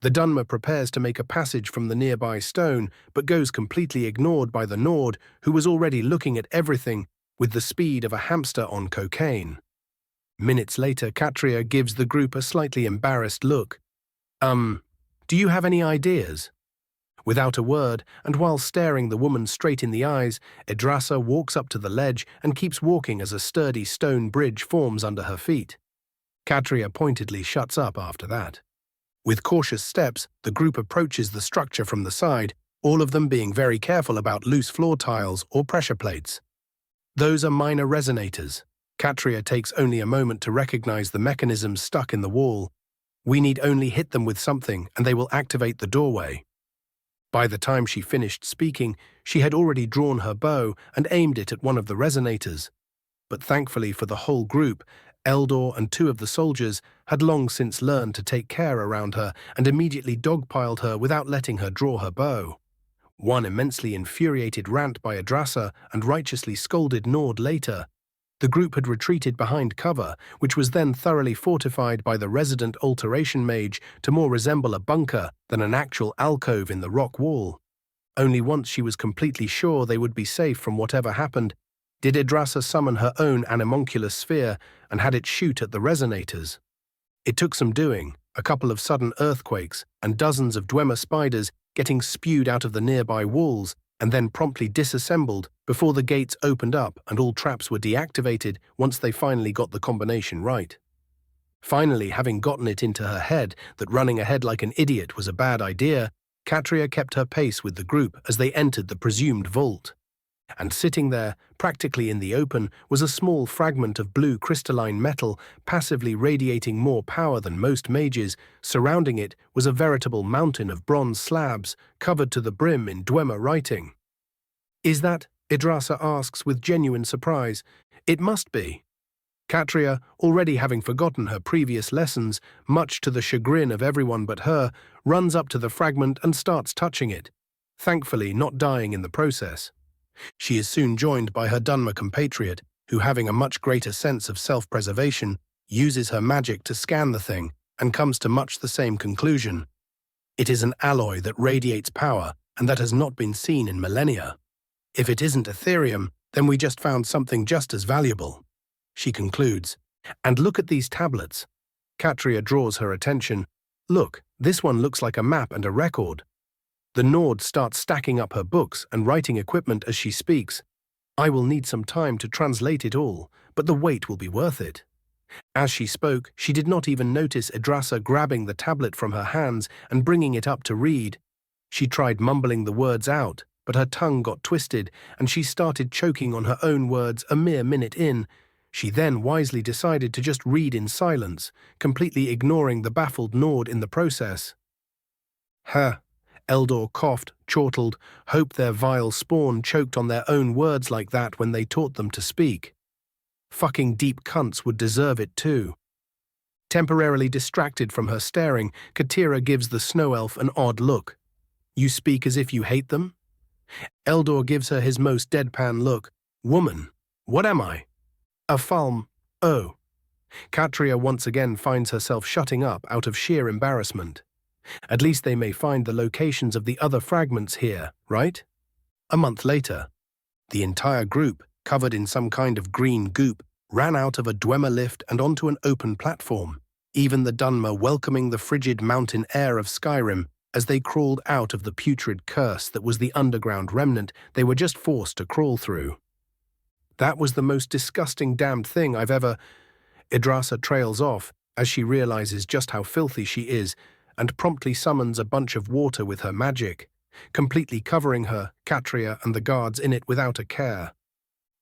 The Dunmer prepares to make a passage from the nearby stone, but goes completely ignored by the Nord, who was already looking at everything with the speed of a hamster on cocaine. Minutes later, Katria gives the group a slightly embarrassed look. Do you have any ideas? Without a word, and while staring the woman straight in the eyes, Yggdrasil walks up to the ledge and keeps walking as a sturdy stone bridge forms under her feet. Katria pointedly shuts up after that. With cautious steps, the group approaches the structure from the side, all of them being very careful about loose floor tiles or pressure plates. Those are minor resonators. Katria takes only a moment to recognize the mechanisms stuck in the wall. We need only hit them with something and they will activate the doorway. By the time she finished speaking, she had already drawn her bow and aimed it at one of the resonators. But thankfully for the whole group, Eldor and two of the soldiers had long since learned to take care around her and immediately dogpiled her without letting her draw her bow. One immensely infuriated rant by Yggdrasil and righteously scolded Nord later. The group had retreated behind cover, which was then thoroughly fortified by the resident alteration mage to more resemble a bunker than an actual alcove in the rock wall. Only once she was completely sure they would be safe from whatever happened, did Yggdrasil summon her own animonculus sphere and had it shoot at the resonators. It took some doing, a couple of sudden earthquakes, and dozens of Dwemer spiders getting spewed out of the nearby walls and then promptly disassembled before the gates opened up and all traps were deactivated once they finally got the combination right. Finally, having gotten it into her head that running ahead like an idiot was a bad idea, Katria kept her pace with the group as they entered the presumed vault. And sitting there, practically in the open, was a small fragment of blue crystalline metal, passively radiating more power than most mages. Surrounding it was a veritable mountain of bronze slabs, covered to the brim in Dwemer writing. "Is that?" Yggdrasil asks with genuine surprise. "It must be." Katria, already having forgotten her previous lessons, much to the chagrin of everyone but her, runs up to the fragment and starts touching it, thankfully not dying in the process. She is soon joined by her Dunmer compatriot, who, having a much greater sense of self-preservation, uses her magic to scan the thing and comes to much the same conclusion. It is an alloy that radiates power and that has not been seen in millennia. If it isn't Ethereum, then we just found something just as valuable. She concludes. And look at these tablets. Katria draws her attention. Look, this one looks like a map and a record. The Nord starts stacking up her books and writing equipment as she speaks. I will need some time to translate it all, but the wait will be worth it. As she spoke, she did not even notice Yggdrasil grabbing the tablet from her hands and bringing it up to read. She tried mumbling the words out, but her tongue got twisted and she started choking on her own words a mere minute in. She then wisely decided to just read in silence, completely ignoring the baffled Nord in the process. Eldor coughed, chortled, hoped their vile spawn choked on their own words like that when they taught them to speak. Fucking deep cunts would deserve it too. Temporarily distracted from her staring, Katira gives the snow elf an odd look. You speak as if you hate them? Eldor gives her his most deadpan look. Woman, what am I? A falm. Oh. Katria once again finds herself shutting up out of sheer embarrassment. At least they may find the locations of the other fragments here, right? A month later, the entire group, covered in some kind of green goop, ran out of a Dwemer lift and onto an open platform, even the Dunmer welcoming the frigid mountain air of Skyrim as they crawled out of the putrid curse that was the underground remnant they were just forced to crawl through. That was the most disgusting damned thing I've ever... Yggdrasil trails off as she realizes just how filthy she is and promptly summons a bunch of water with her magic, completely covering her, Katria, and the guards in it without a care.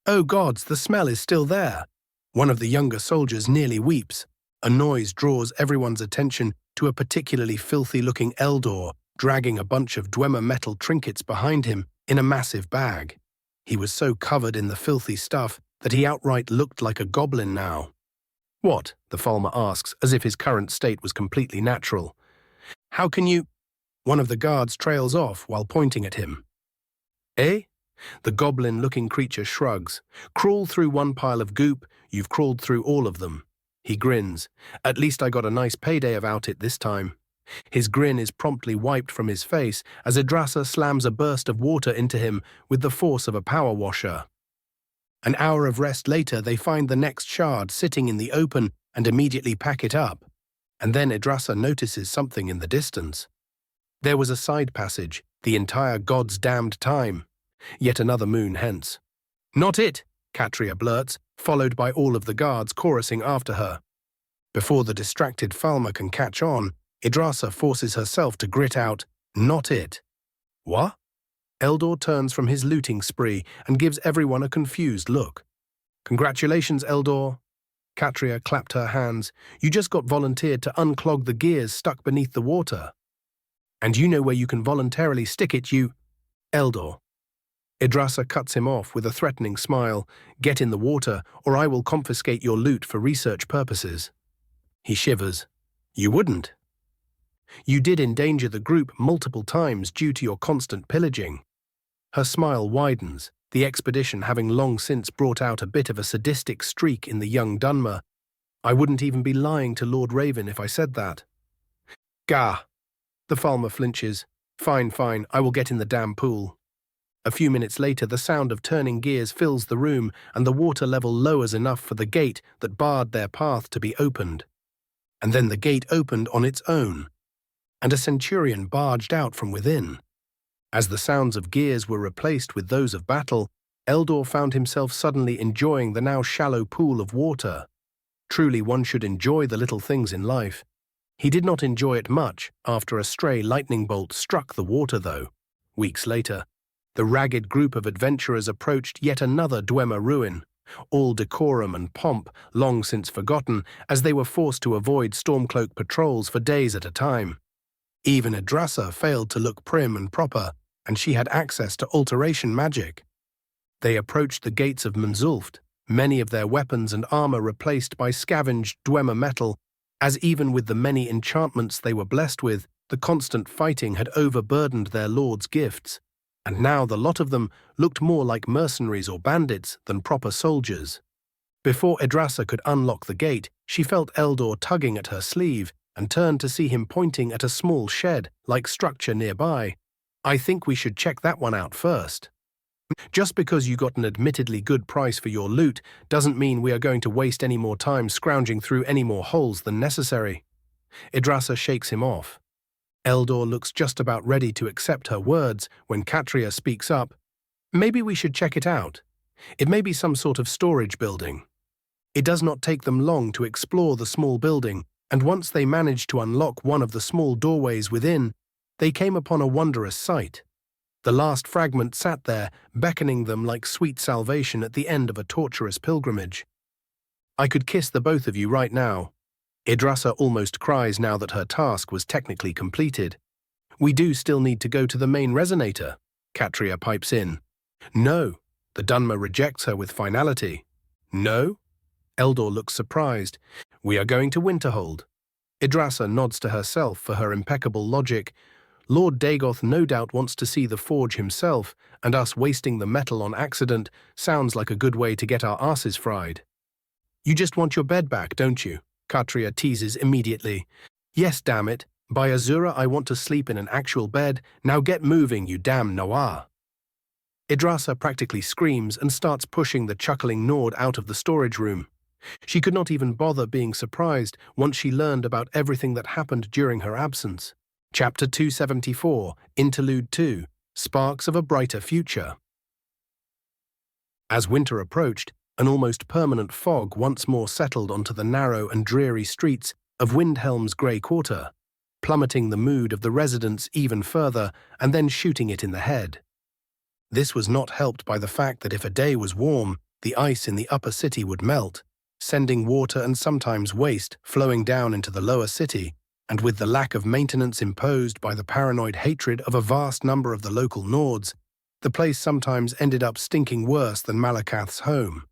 Oh gods, the smell is still there! One of the younger soldiers nearly weeps. A noise draws everyone's attention to a particularly filthy-looking Eldor dragging a bunch of Dwemer metal trinkets behind him in a massive bag. He was so covered in the filthy stuff that he outright looked like a goblin now. What? The Falmer asks, as if his current state was completely natural. How can you... One of the guards trails off while pointing at him. Eh? The goblin-looking creature shrugs. Crawl through one pile of goop, you've crawled through all of them. He grins. At least I got a nice payday about it this time. His grin is promptly wiped from his face as Yggdrasil slams a burst of water into him with the force of a power washer. An hour of rest later, they find the next shard sitting in the open and immediately pack it up. And then Yggdrasil notices something in the distance. There was a side passage, the entire god's damned time. Yet another moon hence. "Not it," Catria blurts, followed by all of the guards chorusing after her. Before the distracted Falmer can catch on, Yggdrasil forces herself to grit out, "Not it." What? Eldor turns from his looting spree and gives everyone a confused look. "Congratulations, Eldor." Catria clapped her hands. "You just got volunteered to unclog the gears stuck beneath the water. And you know where you can voluntarily stick it, you..." "Eldor." Yggdrasil cuts him off with a threatening smile. "Get in the water, or I will confiscate your loot for research purposes." He shivers. "You wouldn't." "You did endanger the group multiple times due to your constant pillaging." Her smile widens, the expedition having long since brought out a bit of a sadistic streak in the young Dunmer. "I wouldn't even be lying to Lord Raven if I said that." "Gah!" The Falmer flinches. Fine, I will get in the damn pool." A few minutes later, the sound of turning gears fills the room and the water level lowers enough for the gate that barred their path to be opened. And then the gate opened on its own, and a centurion barged out from within. As the sounds of gears were replaced with those of battle, Eldor found himself suddenly enjoying the now shallow pool of water. Truly, one should enjoy the little things in life. He did not enjoy it much after a stray lightning bolt struck the water, though. Weeks later, the ragged group of adventurers approached yet another Dwemer ruin, all decorum and pomp long since forgotten, as they were forced to avoid Stormcloak patrols for days at a time. Even Yggdrasil failed to look prim and proper, and she had access to alteration magic. They approached the gates of Munzulft, many of their weapons and armor replaced by scavenged Dwemer metal, as even with the many enchantments they were blessed with, the constant fighting had overburdened their lord's gifts, and now the lot of them looked more like mercenaries or bandits than proper soldiers. Before Yggdrasil could unlock the gate, she felt Eldor tugging at her sleeve and turned to see him pointing at a small shed-like structure nearby. "I think we should check that one out first. Just because you got an admittedly good price for your loot doesn't mean we are going to waste any more time scrounging through any more holes than necessary." Yggdrasil shakes him off. Eldor looks just about ready to accept her words when Catria speaks up. "Maybe we should check it out. It may be some sort of storage building." It does not take them long to explore the small building, and once they managed to unlock one of the small doorways within, they came upon a wondrous sight. The last fragment sat there, beckoning them like sweet salvation at the end of a torturous pilgrimage. "I could kiss the both of you right now." Yggdrasil almost cries now that her task was technically completed. "We do still need to go to the main resonator," Catria pipes in. "No." The Dunmer rejects her with finality. "No?" Eldor looks surprised. "We are going to Winterhold." Yggdrasil nods to herself for her impeccable logic. Lord Dagoth no doubt wants to see the forge himself, and us wasting the metal on accident sounds like a good way to get our asses fried. "You just want your bed back, don't you?" Catria teases immediately. "Yes, damn it. By Azura, I want to sleep in an actual bed. Now get moving, you damn Noir." Yggdrasil practically screams and starts pushing the chuckling Nord out of the storage room. She could not even bother being surprised once she learned about everything that happened during her absence. Chapter 274, Interlude 2, Sparks of a Brighter Future. As winter approached, an almost permanent fog once more settled onto the narrow and dreary streets of Windhelm's Grey Quarter, plummeting the mood of the residents even further and then shooting it in the head. This was not helped by the fact that if a day was warm, the ice in the upper city would melt, sending water and sometimes waste flowing down into the lower city, and with the lack of maintenance imposed by the paranoid hatred of a vast number of the local Nords, the place sometimes ended up stinking worse than Malakath's home.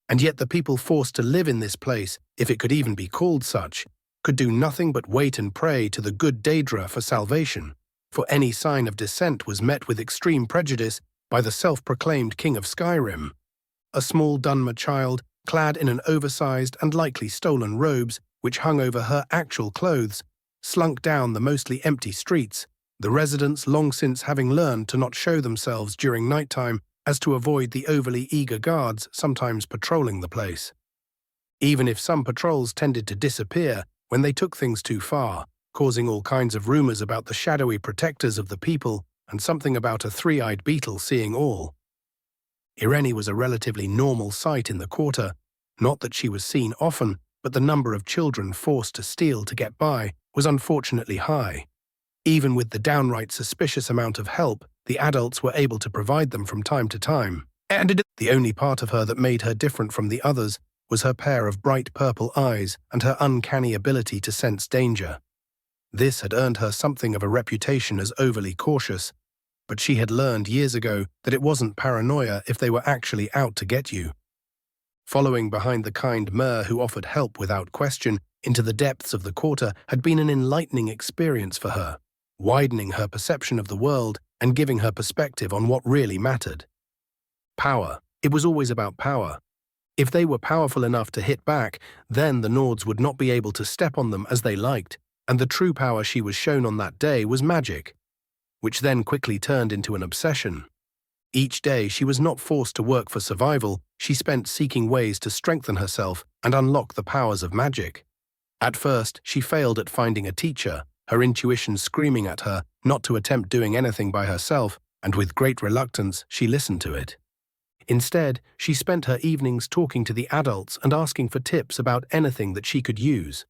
And yet the people forced to live in this place, if it could even be called such, could do nothing but wait and pray to the good Daedra for salvation, for any sign of dissent was met with extreme prejudice by the self-proclaimed king of Skyrim. A small Dunmer child, clad in an oversized and likely stolen robes which hung over her actual clothes, slunk down the mostly empty streets, the residents long since having learned to not show themselves during nighttime as to avoid the overly eager guards sometimes patrolling the place. Even if some patrols tended to disappear when they took things too far, causing all kinds of rumors about the shadowy protectors of the people and something about a three-eyed beetle seeing all. Irene was a relatively normal sight in the quarter, not that she was seen often, but the number of children forced to steal to get by was unfortunately high. Even with the downright suspicious amount of help the adults were able to provide them from time to time. And the only part of her that made her different from the others was her pair of bright purple eyes and her uncanny ability to sense danger. This had earned her something of a reputation as overly cautious, but she had learned years ago that it wasn't paranoia if they were actually out to get you. Following behind the kind mer who offered help without question into the depths of the quarter had been an enlightening experience for her, widening her perception of the world and giving her perspective on what really mattered. Power. It was always about power. If they were powerful enough to hit back, then the Nords would not be able to step on them as they liked, and the true power she was shown on that day was magic, which then quickly turned into an obsession. Each day she was not forced to work for survival, she spent seeking ways to strengthen herself and unlock the powers of magic. At first, she failed at finding a teacher, her intuition screaming at her not to attempt doing anything by herself, and with great reluctance she listened to it. Instead, she spent her evenings talking to the adults and asking for tips about anything that she could use.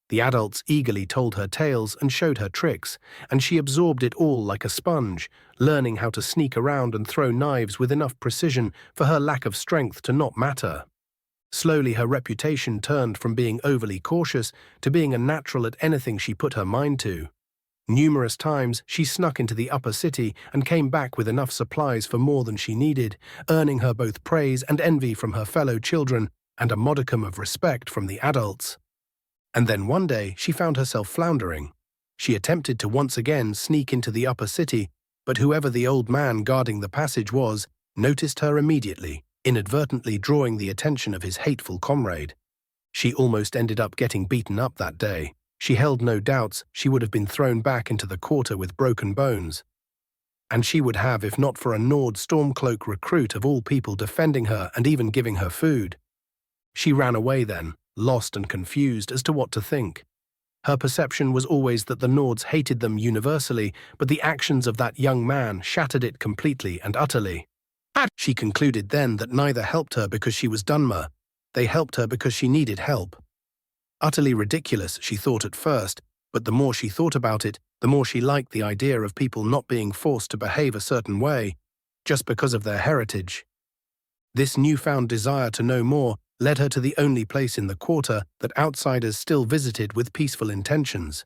The adults eagerly told her tales and showed her tricks, and she absorbed it all like a sponge, learning how to sneak around and throw knives with enough precision for her lack of strength to not matter. Slowly her reputation turned from being overly cautious to being a natural at anything she put her mind to. Numerous times she snuck into the upper city and came back with enough supplies for more than she needed, earning her both praise and envy from her fellow children and a modicum of respect from the adults. And then one day she found herself floundering. She attempted to once again sneak into the upper city, but whoever the old man guarding the passage was, noticed her immediately, inadvertently drawing the attention of his hateful comrade. She almost ended up getting beaten up that day. She held no doubts she would have been thrown back into the quarter with broken bones. And she would have if not for a Nord Stormcloak recruit of all people defending her and even giving her food. She ran away then, lost and confused as to what to think. Her perception was always that the Nords hated them universally, but the actions of that young man shattered it completely and utterly. She concluded then that neither helped her because she was Dunmer, they helped her because she needed help. Utterly ridiculous, she thought at first, but the more she thought about it, the more she liked the idea of people not being forced to behave a certain way, just because of their heritage. This newfound desire to know more led her to the only place in the quarter that outsiders still visited with peaceful intentions,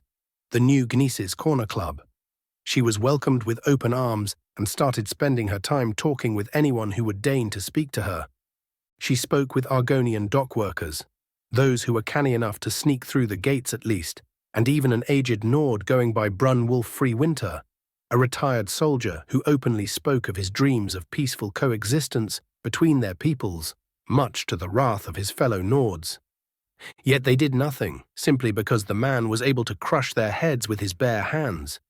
the new Gnesis Corner Club. She was welcomed with open arms and started spending her time talking with anyone who would deign to speak to her. She spoke with Argonian dockworkers, those who were canny enough to sneak through the gates at least, and even an aged Nord going by Brun Wolf Free Winter, a retired soldier who openly spoke of his dreams of peaceful coexistence between their peoples, much to the wrath of his fellow Nords. Yet they did nothing, simply because the man was able to crush their heads with his bare hands.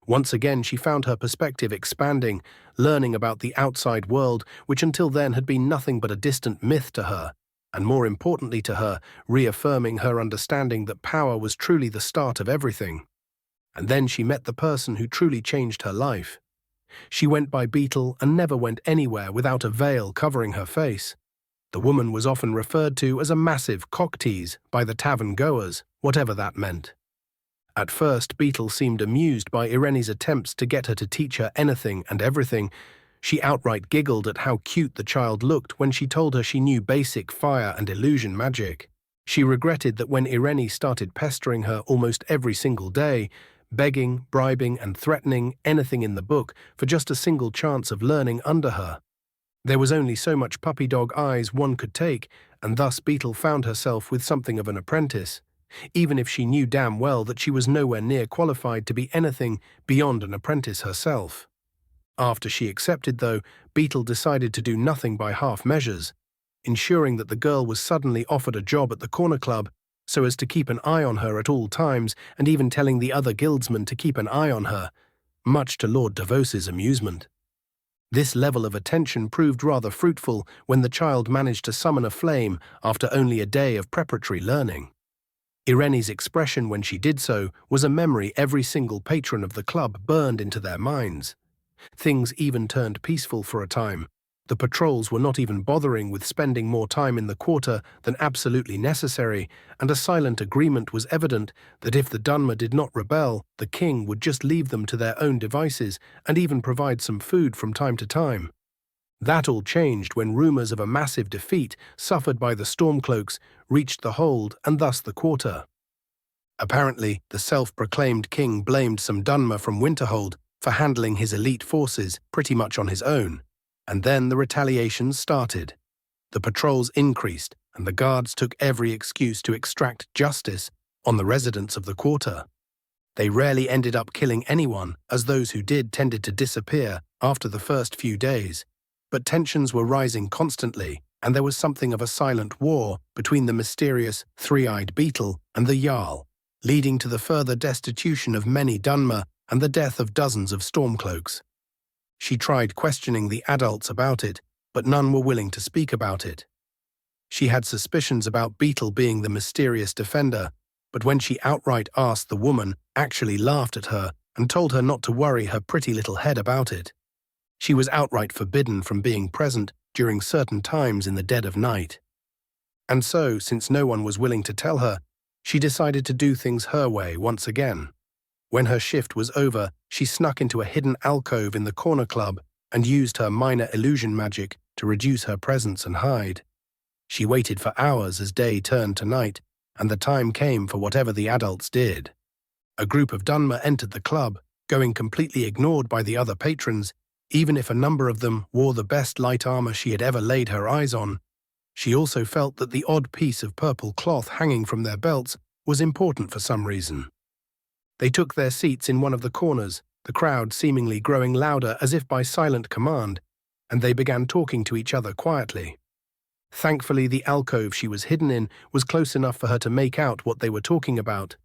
Once again she found her perspective expanding, learning about the outside world, which until then had been nothing but a distant myth to her, and more importantly to her, reaffirming her understanding that power was truly the start of everything. And then she met the person who truly changed her life. She went by Beetle and never went anywhere without a veil covering her face. The woman was often referred to as a massive cocktease by the tavern goers, whatever that meant. At first, Beetle seemed amused by Irene's attempts to get her to teach her anything and everything. She outright giggled at how cute the child looked when she told her she knew basic fire and illusion magic. She regretted that when Irene started pestering her almost every single day, begging, bribing, and threatening anything in the book for just a single chance of learning under her. There was only so much puppy dog eyes one could take, and thus Beetle found herself with something of an apprentice, even if she knew damn well that she was nowhere near qualified to be anything beyond an apprentice herself. After she accepted, though, Beetle decided to do nothing by half measures, ensuring that the girl was suddenly offered a job at the Corner Club so as to keep an eye on her at all times, and even telling the other guildsmen to keep an eye on her, much to Lord Davos's amusement. This level of attention proved rather fruitful when the child managed to summon a flame after only a day of preparatory learning. Irene's expression when she did so was a memory every single patron of the club burned into their minds. Things even turned peaceful for a time. The patrols were not even bothering with spending more time in the quarter than absolutely necessary, and a silent agreement was evident that if the Dunmer did not rebel, the king would just leave them to their own devices and even provide some food from time to time. That all changed when rumors of a massive defeat suffered by the Stormcloaks reached the hold and thus the quarter. Apparently, the self-proclaimed king blamed some Dunmer from Winterhold for handling his elite forces pretty much on his own. And then the retaliations started. The patrols increased, and the guards took every excuse to extract justice on the residents of the quarter. They rarely ended up killing anyone, as those who did tended to disappear after the first few days. But tensions were rising constantly, and there was something of a silent war between the mysterious three-eyed beetle and the Jarl, leading to the further destitution of many Dunmer and the death of dozens of Stormcloaks. She tried questioning the adults about it, but none were willing to speak about it. She had suspicions about Beetle being the mysterious defender, but when she outright asked, the woman actually laughed at her and told her not to worry her pretty little head about it. She was outright forbidden from being present during certain times in the dead of night. And so, since no one was willing to tell her, she decided to do things her way once again. When her shift was over, she snuck into a hidden alcove in the corner club and used her minor illusion magic to reduce her presence and hide. She waited for hours as day turned to night, and the time came for whatever the adults did. A group of Dunmer entered the club, going completely ignored by the other patrons, even if a number of them wore the best light armor she had ever laid her eyes on. She also felt that the odd piece of purple cloth hanging from their belts was important for some reason. They took their seats in one of the corners, the crowd seemingly growing louder as if by silent command, and they began talking to each other quietly. Thankfully, the alcove she was hidden in was close enough for her to make out what they were talking about.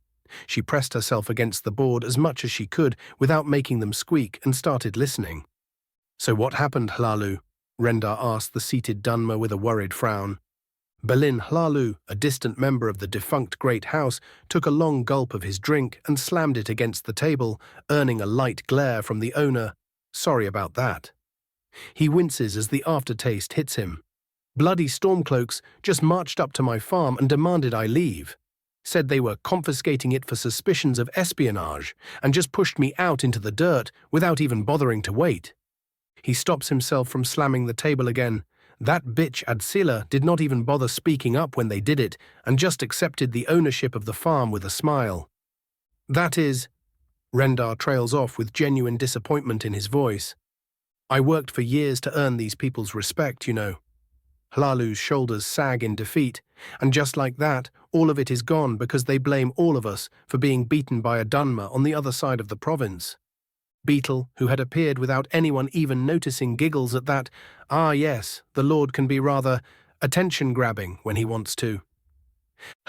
She pressed herself against the board as much as she could without making them squeak and started listening. "So what happened, Hlalu?" Rendar asked the seated Dunmer with a worried frown. Balin Hlalu, a distant member of the defunct Great House, took a long gulp of his drink and slammed it against the table, earning a light glare from the owner. "Sorry about that." He winces as the aftertaste hits him. "Bloody Stormcloaks just marched up to my farm and demanded I leave. Said they were confiscating it for suspicions of espionage and just pushed me out into the dirt without even bothering to wait." He stops himself from slamming the table again. That bitch Adsila did not even bother speaking up when they did it and just accepted the ownership of the farm with a smile. "That is," Rendar trails off with genuine disappointment in his voice. "I worked for years to earn these people's respect, you know." Hlalu's shoulders sag in defeat, and just like that, all of it is gone because they blame all of us for being beaten by a Dunmer on the other side of the province. Beetle, who had appeared without anyone even noticing, giggles at that. "Ah yes, the Lord can be rather attention-grabbing when he wants to."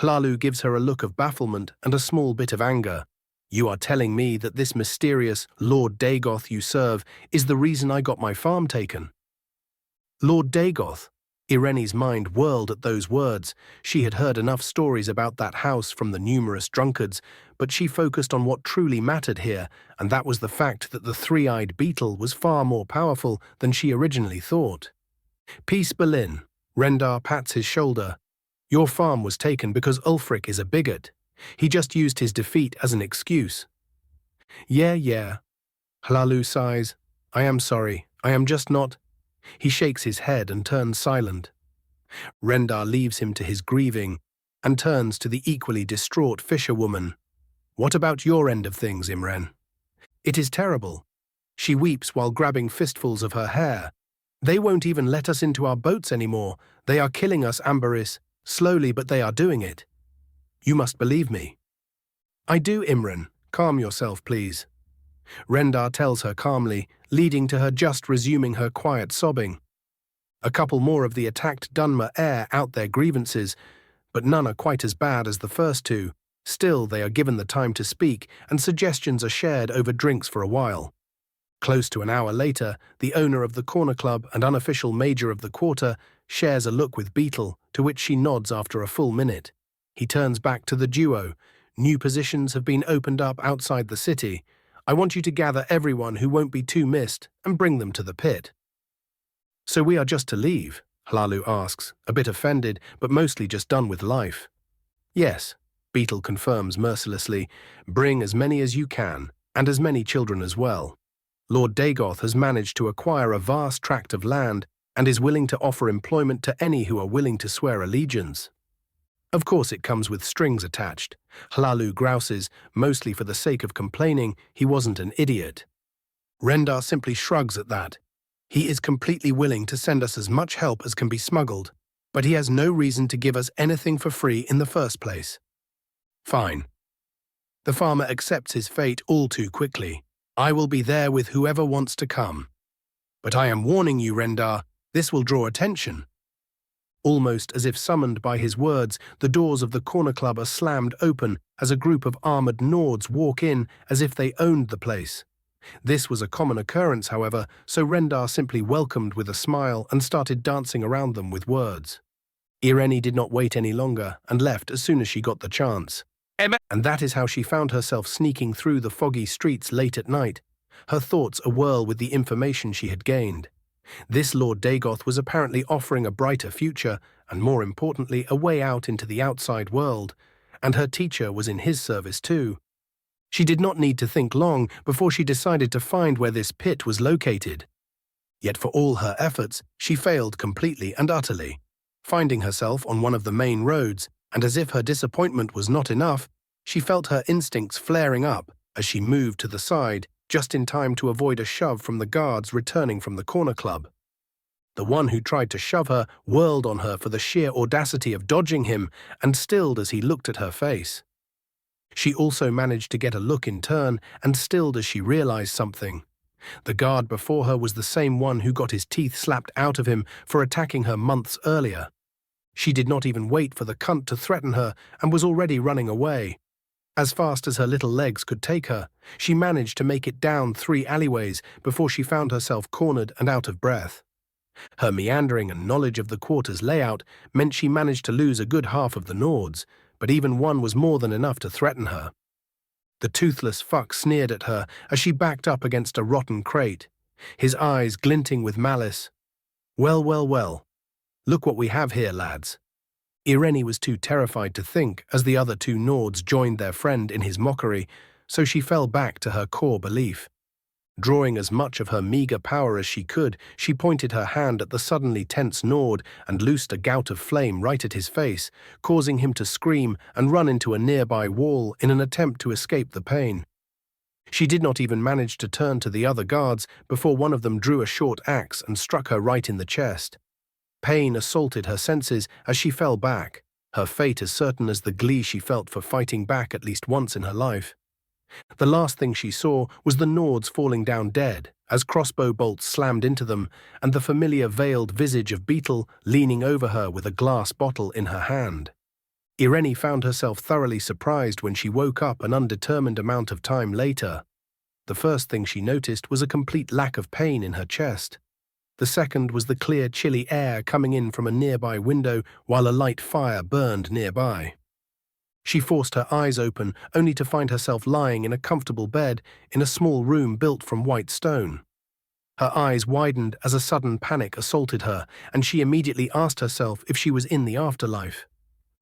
Hlalu gives her a look of bafflement and a small bit of anger. "You are telling me that this mysterious Lord Dagoth you serve is the reason I got my farm taken?" Lord Dagoth? Irene's mind whirled at those words. She had heard enough stories about that house from the numerous drunkards, but she focused on what truly mattered here, and that was the fact that the three-eyed beetle was far more powerful than she originally thought. "Peace, Balin." Rendar pats his shoulder. "Your farm was taken because Ulfric is a bigot. He just used his defeat as an excuse." Yeah. Hlalu sighs. "I am sorry. I am just not." He shakes his head and turns silent. Rendar leaves him to his grieving and turns to the equally distraught fisherwoman. "What about your end of things, Imren?" "It is terrible." She weeps while grabbing fistfuls of her hair. "They won't even let us into our boats anymore. They are killing us, Amberis. Slowly, but they are doing it. You must believe me." "I do, Imren. Calm yourself, please." Rendar tells her calmly, leading to her just resuming her quiet sobbing. A couple more of the attacked Dunmer air out their grievances, but none are quite as bad as the first two. Still, they are given the time to speak, and suggestions are shared over drinks for a while. Close to an hour later, the owner of the corner club and unofficial major of the quarter shares a look with Beetle, to which she nods after a full minute. He turns back to the duo. New positions have been opened up outside the city. I want you to gather everyone who won't be too missed and bring them to the pit. So we are just to leave? Hlalu asks, a bit offended, but mostly just done with life. Yes, Beetle confirms mercilessly. Bring as many as you can, and as many children as well. Lord Dagoth has managed to acquire a vast tract of land and is willing to offer employment to any who are willing to swear allegiance. Of course it comes with strings attached. Hlalu grouses, mostly for the sake of complaining he wasn't an idiot. Rendar simply shrugs at that. He is completely willing to send us as much help as can be smuggled, but he has no reason to give us anything for free in the first place. Fine. The farmer accepts his fate all too quickly. I will be there with whoever wants to come. But I am warning you, Rendar, this will draw attention. Almost as if summoned by his words, the doors of the corner club are slammed open as a group of armored Nords walk in as if they owned the place. This was a common occurrence, however, so Rendar simply welcomed with a smile and started dancing around them with words. Irene did not wait any longer and left as soon as she got the chance. And that is how she found herself sneaking through the foggy streets late at night, her thoughts awhirl with the information she had gained. This Lord Dagoth was apparently offering a brighter future, and more importantly, a way out into the outside world, and her teacher was in his service too. She did not need to think long before she decided to find where this pit was located. Yet for all her efforts, she failed completely and utterly, finding herself on one of the main roads, and as if her disappointment was not enough, she felt her instincts flaring up as she moved to the side, just in time to avoid a shove from the guards returning from the corner club. The one who tried to shove her whirled on her for the sheer audacity of dodging him and stilled as he looked at her face. She also managed to get a look in turn and stilled as she realized something. The guard before her was the same one who got his teeth slapped out of him for attacking her months earlier. She did not even wait for the cunt to threaten her and was already running away. As fast as her little legs could take her, she managed to make it down 3 alleyways before she found herself cornered and out of breath. Her meandering and knowledge of the quarter's layout meant she managed to lose a good half of the Nords, but even one was more than enough to threaten her. The toothless fuck sneered at her as she backed up against a rotten crate, his eyes glinting with malice. Well, well, well. Look what we have here, lads. Irene was too terrified to think as the other 2 Nords joined their friend in his mockery, so she fell back to her core belief. Drawing as much of her meager power as she could, she pointed her hand at the suddenly tense Nord and loosed a gout of flame right at his face, causing him to scream and run into a nearby wall in an attempt to escape the pain. She did not even manage to turn to the other guards before one of them drew a short axe and struck her right in the chest. Pain assaulted her senses as she fell back, her fate as certain as the glee she felt for fighting back at least once in her life. The last thing she saw was the Nords falling down dead as crossbow bolts slammed into them and the familiar veiled visage of Beetle leaning over her with a glass bottle in her hand. Irene found herself thoroughly surprised when she woke up an undetermined amount of time later. The first thing she noticed was a complete lack of pain in her chest. The second was the clear, chilly air coming in from a nearby window while a light fire burned nearby. She forced her eyes open, only to find herself lying in a comfortable bed in a small room built from white stone. Her eyes widened as a sudden panic assaulted her, and she immediately asked herself if she was in the afterlife.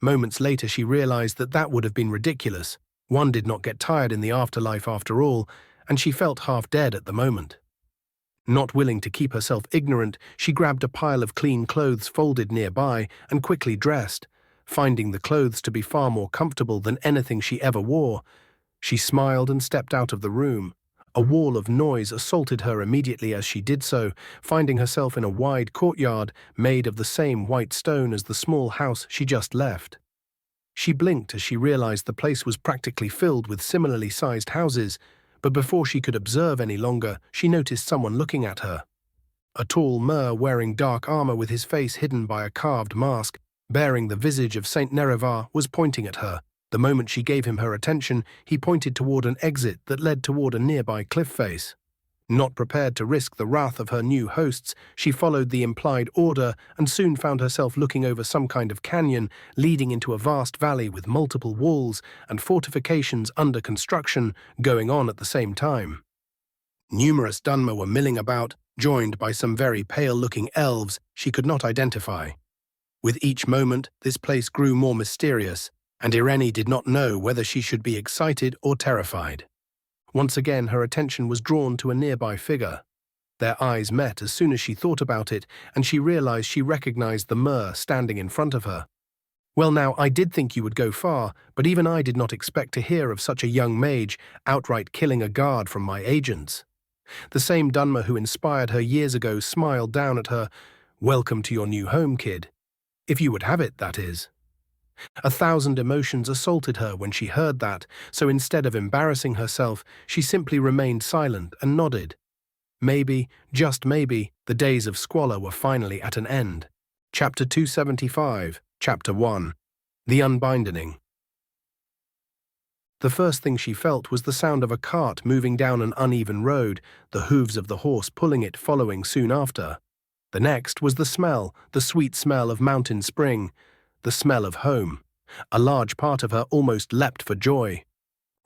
Moments later she realized that that would have been ridiculous. One did not get tired in the afterlife after all, and she felt half dead at the moment. Not willing to keep herself ignorant, she grabbed a pile of clean clothes folded nearby and quickly dressed, finding the clothes to be far more comfortable than anything she ever wore. She smiled and stepped out of the room. A wall of noise assaulted her immediately as she did so, finding herself in a wide courtyard made of the same white stone as the small house she just left. She blinked as she realized the place was practically filled with similarly sized houses, but before she could observe any longer, she noticed someone looking at her. A tall Mer wearing dark armor with his face hidden by a carved mask, bearing the visage of Saint Nerevar, was pointing at her. The moment she gave him her attention, he pointed toward an exit that led toward a nearby cliff face. Not prepared to risk the wrath of her new hosts, she followed the implied order and soon found herself looking over some kind of canyon leading into a vast valley with multiple walls and fortifications under construction going on at the same time. Numerous Dunmer were milling about, joined by some very pale-looking elves she could not identify. With each moment, this place grew more mysterious, and Irene did not know whether she should be excited or terrified. Once again, her attention was drawn to a nearby figure. Their eyes met as soon as she thought about it, and she realized she recognized the Mer standing in front of her. Well now, I did think you would go far, but even I did not expect to hear of such a young mage outright killing a guard from my agents. The same Dunmer who inspired her years ago smiled down at her. Welcome to your new home, kid. If you would have it, that is. 1,000 emotions assaulted her when she heard that, so instead of embarrassing herself, she simply remained silent and nodded. Maybe, just maybe, the days of squalor were finally at an end. Chapter 275, Chapter 1. The Unbinding. The first thing she felt was the sound of a cart moving down an uneven road, the hooves of the horse pulling it following soon after. The next was the smell, the sweet smell of mountain spring, the smell of home. A large part of her almost leapt for joy.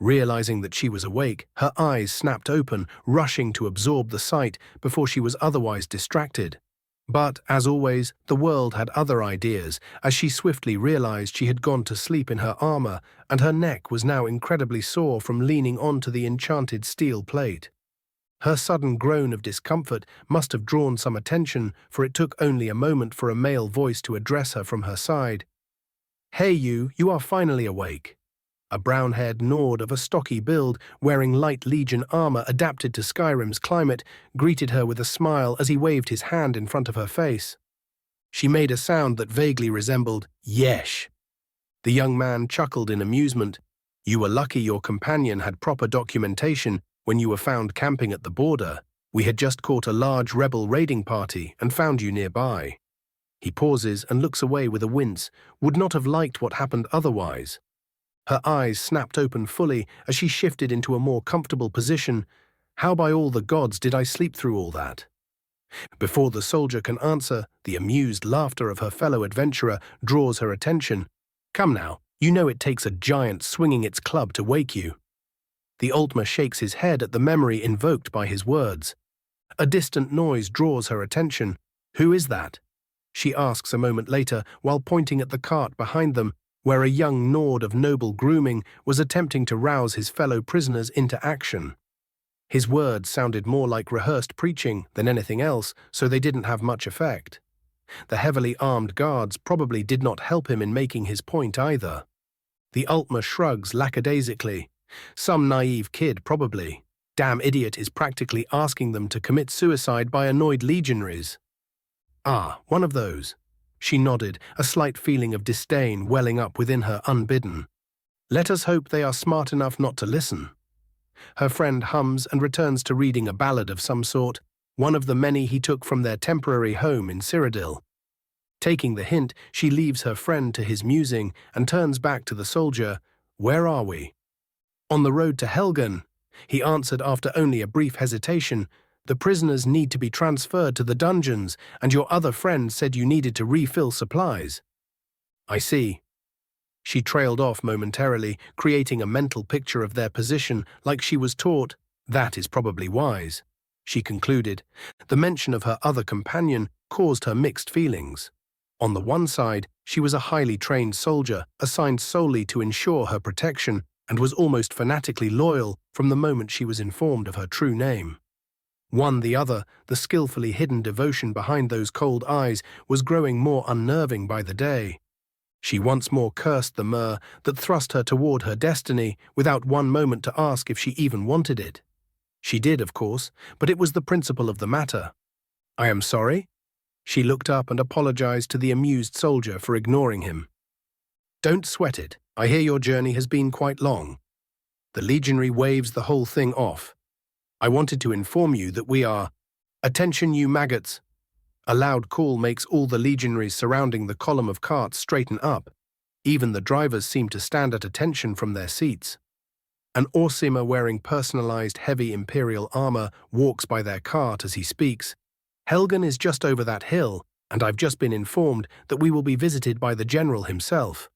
Realizing that she was awake, her eyes snapped open, rushing to absorb the sight before she was otherwise distracted. But, as always, the world had other ideas, as she swiftly realized she had gone to sleep in her armor, and her neck was now incredibly sore from leaning onto the enchanted steel plate. Her sudden groan of discomfort must have drawn some attention, for it took only a moment for a male voice to address her from her side. "Hey you are finally awake." A brown-haired Nord of a stocky build, wearing light Legion armor adapted to Skyrim's climate, greeted her with a smile as he waved his hand in front of her face. She made a sound that vaguely resembled "yesh." The young man chuckled in amusement. "You were lucky your companion had proper documentation when you were found camping at the border. We had just caught a large rebel raiding party and found you nearby." He pauses and looks away with a wince, would not have liked what happened otherwise. Her eyes snapped open fully as she shifted into a more comfortable position. How by all the gods did I sleep through all that? Before the soldier can answer, the amused laughter of her fellow adventurer draws her attention. "Come now, you know it takes a giant swinging its club to wake you." The Altmer shakes his head at the memory invoked by his words. A distant noise draws her attention. "Who is that?" she asks a moment later while pointing at the cart behind them, where a young Nord of noble grooming was attempting to rouse his fellow prisoners into action. His words sounded more like rehearsed preaching than anything else, so they didn't have much effect. The heavily armed guards probably did not help him in making his point either. The Altmer shrugs lackadaisically. Some naive kid, probably. Damn idiot is practically asking them to commit suicide by annoyed legionaries. "Ah, one of those." She nodded, a slight feeling of disdain welling up within her unbidden. "Let us hope they are smart enough not to listen." Her friend hums and returns to reading a ballad of some sort, one of the many he took from their temporary home in Cyrodiil. Taking the hint, she leaves her friend to his musing and turns back to the soldier. "Where are we?" "On the road to Helgen," he answered after only a brief hesitation. "The prisoners need to be transferred to the dungeons, and your other friend said you needed to refill supplies." "I see." She trailed off momentarily, creating a mental picture of their position like she was taught. "That is probably wise," she concluded. The mention of her other companion caused her mixed feelings. On the one side, she was a highly trained soldier, assigned solely to ensure her protection, and was almost fanatically loyal from the moment she was informed of her true name. The other, the skillfully hidden devotion behind those cold eyes was growing more unnerving by the day. She once more cursed the Mer that thrust her toward her destiny without one moment to ask if she even wanted it. She did, of course, but it was the principle of the matter. "I am sorry?" She looked up and apologized to the amused soldier for ignoring him. "Don't sweat it. I hear your journey has been quite long." The legionary waves the whole thing off. "I wanted to inform you that we are—" "Attention, you maggots!" A loud call makes all the legionaries surrounding the column of carts straighten up. Even the drivers seem to stand at attention from their seats. An Orsima wearing personalized heavy Imperial armor walks by their cart as he speaks. Helgen is just over that hill, and I've just been informed that we will be visited by the general himself.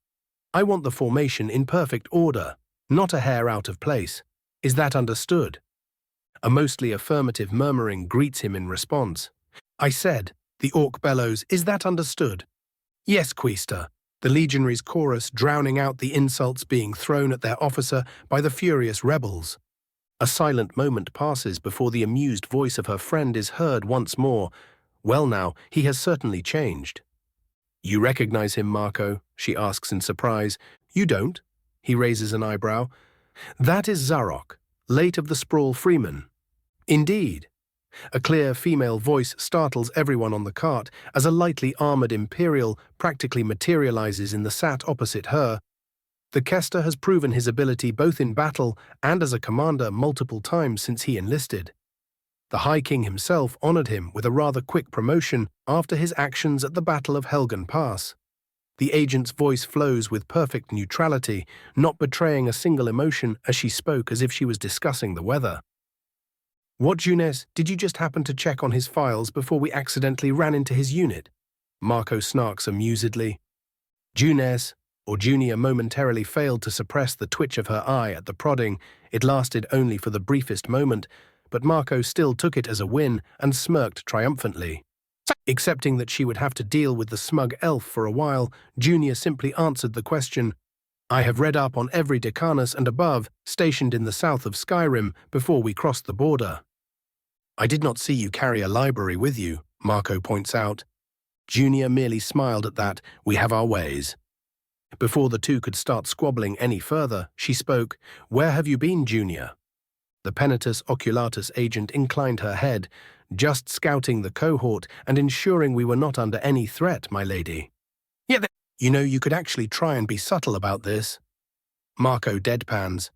I want the formation in perfect order, not a hair out of place. Is that understood? A mostly affirmative murmuring greets him in response. I said, the orc bellows, is that understood? Yes, Queester. The legionaries chorus drowning out the insults being thrown at their officer by the furious rebels. A silent moment passes before the amused voice of her friend is heard once more. Well now, he has certainly changed. You recognize him, Marco? She asks in surprise. You don't? He raises an eyebrow. That is Zarok, late of the Sprawl Freeman. Indeed. A clear female voice startles everyone on the cart as a lightly armored Imperial practically materializes in the sat opposite her. The Kester has proven his ability both in battle and as a commander multiple times since he enlisted. The High King himself honored him with a rather quick promotion after his actions at the Battle of Helgen Pass. The agent's voice flows with perfect neutrality, not betraying a single emotion as she spoke as if she was discussing the weather. What, Junes, did you just happen to check on his files before we accidentally ran into his unit? Marco snarks amusedly. Junes, or Junia, momentarily failed to suppress the twitch of her eye at the prodding. It lasted only for the briefest moment, but Marco still took it as a win and smirked triumphantly. Accepting that she would have to deal with the smug elf for a while, Junia simply answered the question. I have read up on every Decanus and above stationed in the south of Skyrim before we crossed the border. I did not see you carry a library with you, Marco points out. Junia merely smiled at that. We have our ways. Before the two could start squabbling any further, she spoke. Where have you been, Junia? The Penitus Oculatus agent inclined her head. Just scouting the cohort and ensuring we were not under any threat, my lady. Yeah, you know, you could actually try and be subtle about this. Marco deadpans.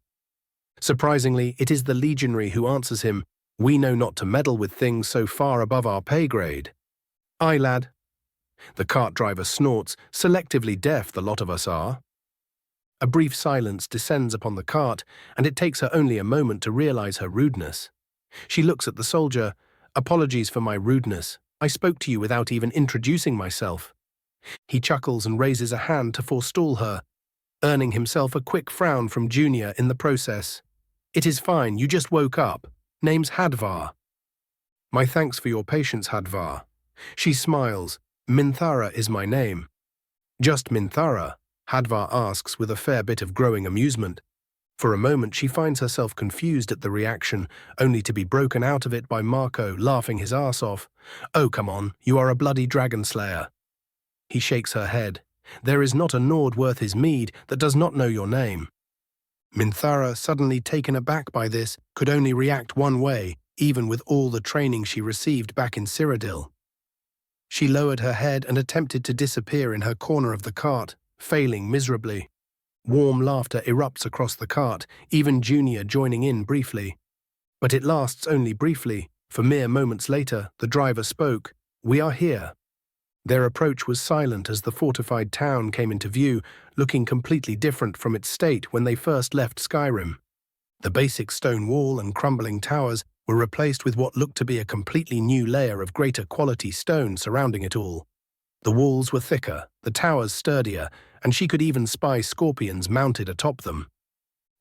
Surprisingly, it is the legionary who answers him. We know not to meddle with things so far above our pay grade. Aye, lad. The cart driver snorts, selectively deaf the lot of us are. A brief silence descends upon the cart, and it takes her only a moment to realize her rudeness. She looks at the soldier. Apologies for my rudeness. I spoke to you without even introducing myself. He chuckles and raises a hand to forestall her, earning himself a quick frown from Junia in the process. It is fine, you just woke up. Name's Hadvar. My thanks for your patience, Hadvar. She smiles. Minthara is my name. Just Minthara? Hadvar asks with a fair bit of growing amusement. For a moment she finds herself confused at the reaction, only to be broken out of it by Marco laughing his arse off. Oh, come on, you are a bloody dragon slayer. He shakes her head. There is not a Nord worth his mead that does not know your name. Minthara, suddenly taken aback by this, could only react one way, even with all the training she received back in Cyrodiil. She lowered her head and attempted to disappear in her corner of the cart, failing miserably. Warm laughter erupts across the cart, even Junia joining in briefly. But it lasts only briefly, for mere moments later the driver spoke. We are here. Their approach was silent as the fortified town came into view, looking completely different from its state when they first left Skyrim. The basic stone wall and crumbling towers were replaced with what looked to be a completely new layer of greater quality stone surrounding it all. The walls were thicker, the towers sturdier, and she could even spy scorpions mounted atop them.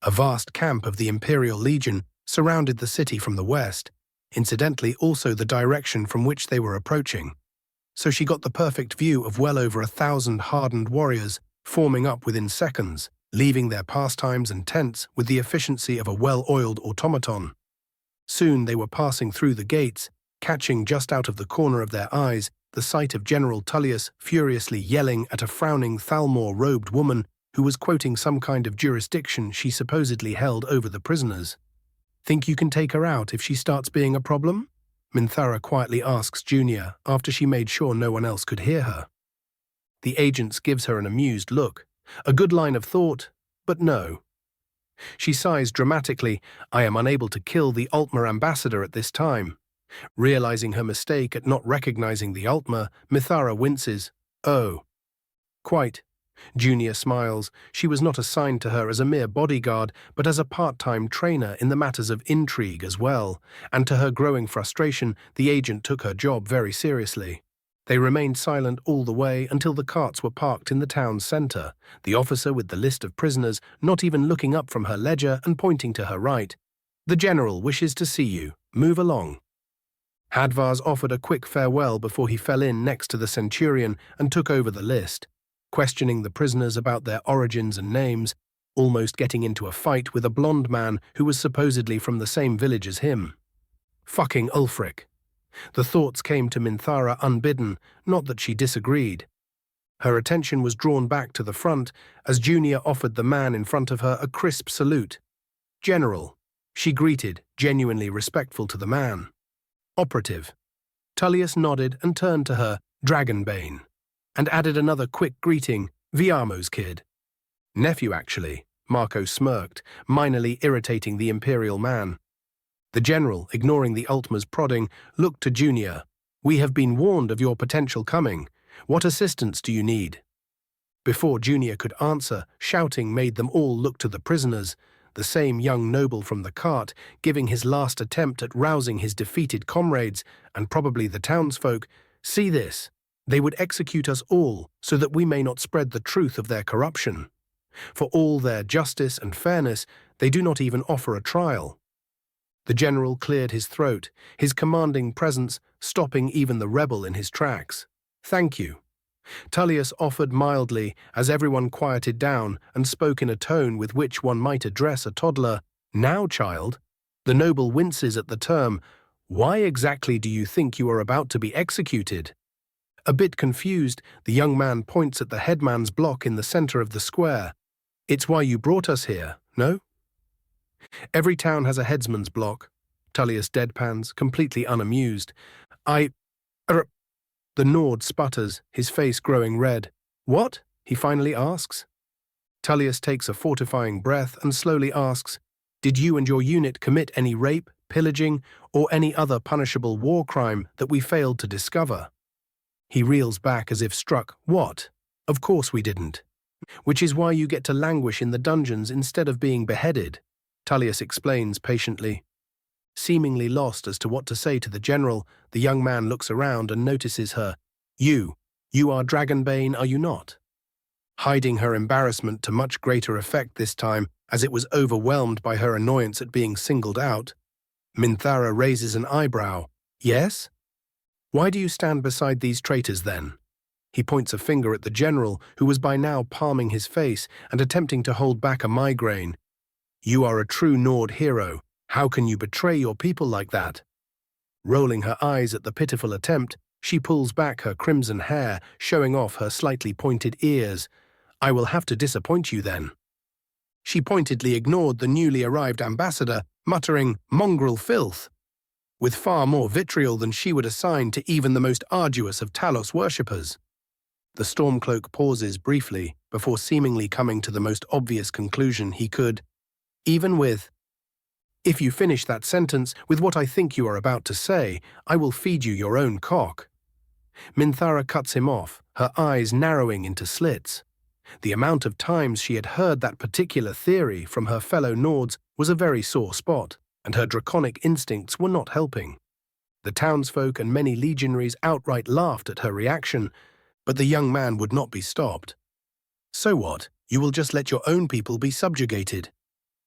A vast camp of the Imperial Legion surrounded the city from the west, incidentally also the direction from which they were approaching. So she got the perfect view of well over 1,000 hardened warriors forming up within seconds, leaving their pastimes and tents with the efficiency of a well-oiled automaton. Soon they were passing through the gates, catching just out of the corner of their eyes the sight of General Tullius furiously yelling at a frowning Thalmor-robed woman who was quoting some kind of jurisdiction she supposedly held over the prisoners. Think you can take her out if she starts being a problem? Minthara quietly asks Junia after she made sure no one else could hear her. The agent gives her an amused look. A good line of thought, but no. She sighs dramatically. I am unable to kill the Altmer ambassador at this time. Realizing her mistake at not recognizing the Altmer, Minthara winces. Oh. Quite. Junior smiles. She was not assigned to her as a mere bodyguard, but as a part-time trainer in the matters of intrigue as well, and to her growing frustration, the agent took her job very seriously. They remained silent all the way until the carts were parked in the town's centre, the officer with the list of prisoners not even looking up from her ledger and pointing to her right. "The general wishes to see you. Move along." Hadvars offered a quick farewell before he fell in next to the centurion and took over the list, questioning the prisoners about their origins and names, almost getting into a fight with a blonde man who was supposedly from the same village as him. Fucking Ulfric. The thoughts came to Minthara unbidden, not that she disagreed. Her attention was drawn back to the front as Junior offered the man in front of her a crisp salute. "General," she greeted, genuinely respectful to the man. "Operative." Tullius nodded and turned to her, Dragonbane, and added another quick greeting, "Viamo's kid." "Nephew, actually," Marco smirked, minorly irritating the Imperial man. The general, ignoring the Ultma's prodding, looked to Junior. "We have been warned of your potential coming. What assistance do you need?" Before Junior could answer, shouting made them all look to the prisoners, the same young noble from the cart, giving his last attempt at rousing his defeated comrades, and probably the townsfolk. "See this. They would execute us all so that we may not spread the truth of their corruption. For all their justice and fairness, they do not even offer a trial." The general cleared his throat, his commanding presence stopping even the rebel in his tracks. "Thank you." Tullius offered mildly as everyone quieted down and spoke in a tone with which one might address a toddler. "Now, child." The noble winces at the term. "Why exactly do you think you are about to be executed?" A bit confused, the young man points at the headman's block in the center of the square. "It's why you brought us here, no?" "Every town has a headsman's block." Tullius deadpans, completely unamused. The Nord sputters, his face growing red. "What?" he finally asks. Tullius takes a fortifying breath and slowly asks, "Did you and your unit commit any rape, pillaging, or any other punishable war crime that we failed to discover?" He reels back as if struck. "What? Of course we didn't. Which is why you get to languish in the dungeons instead of being beheaded," Tullius explains patiently. Seemingly lost as to what to say to the general, the young man looks around and notices her. You are Dragonbane, are you not?" Hiding her embarrassment to much greater effect this time, as it was overwhelmed by her annoyance at being singled out. Minthara raises an eyebrow. "Yes? Why do you stand beside these traitors then?" He points a finger at the general, who was by now palming his face and attempting to hold back a migraine. "You are a true Nord hero. How can you betray your people like that?" Rolling her eyes at the pitiful attempt, she pulls back her crimson hair, showing off her slightly pointed ears. "I will have to disappoint you then." She pointedly ignored the newly arrived ambassador, muttering, "Mongrel filth," with far more vitriol than she would assign to even the most arduous of Talos worshippers. The Stormcloak pauses briefly before seemingly coming to the most obvious conclusion he could. "Even with, if you finish that sentence with what I think you are about to say, I will feed you your own cock." Minthara cuts him off, her eyes narrowing into slits. The amount of times she had heard that particular theory from her fellow Nords was a very sore spot, and her draconic instincts were not helping. The townsfolk and many legionaries outright laughed at her reaction, but the young man would not be stopped. "So what? You will just let your own people be subjugated?"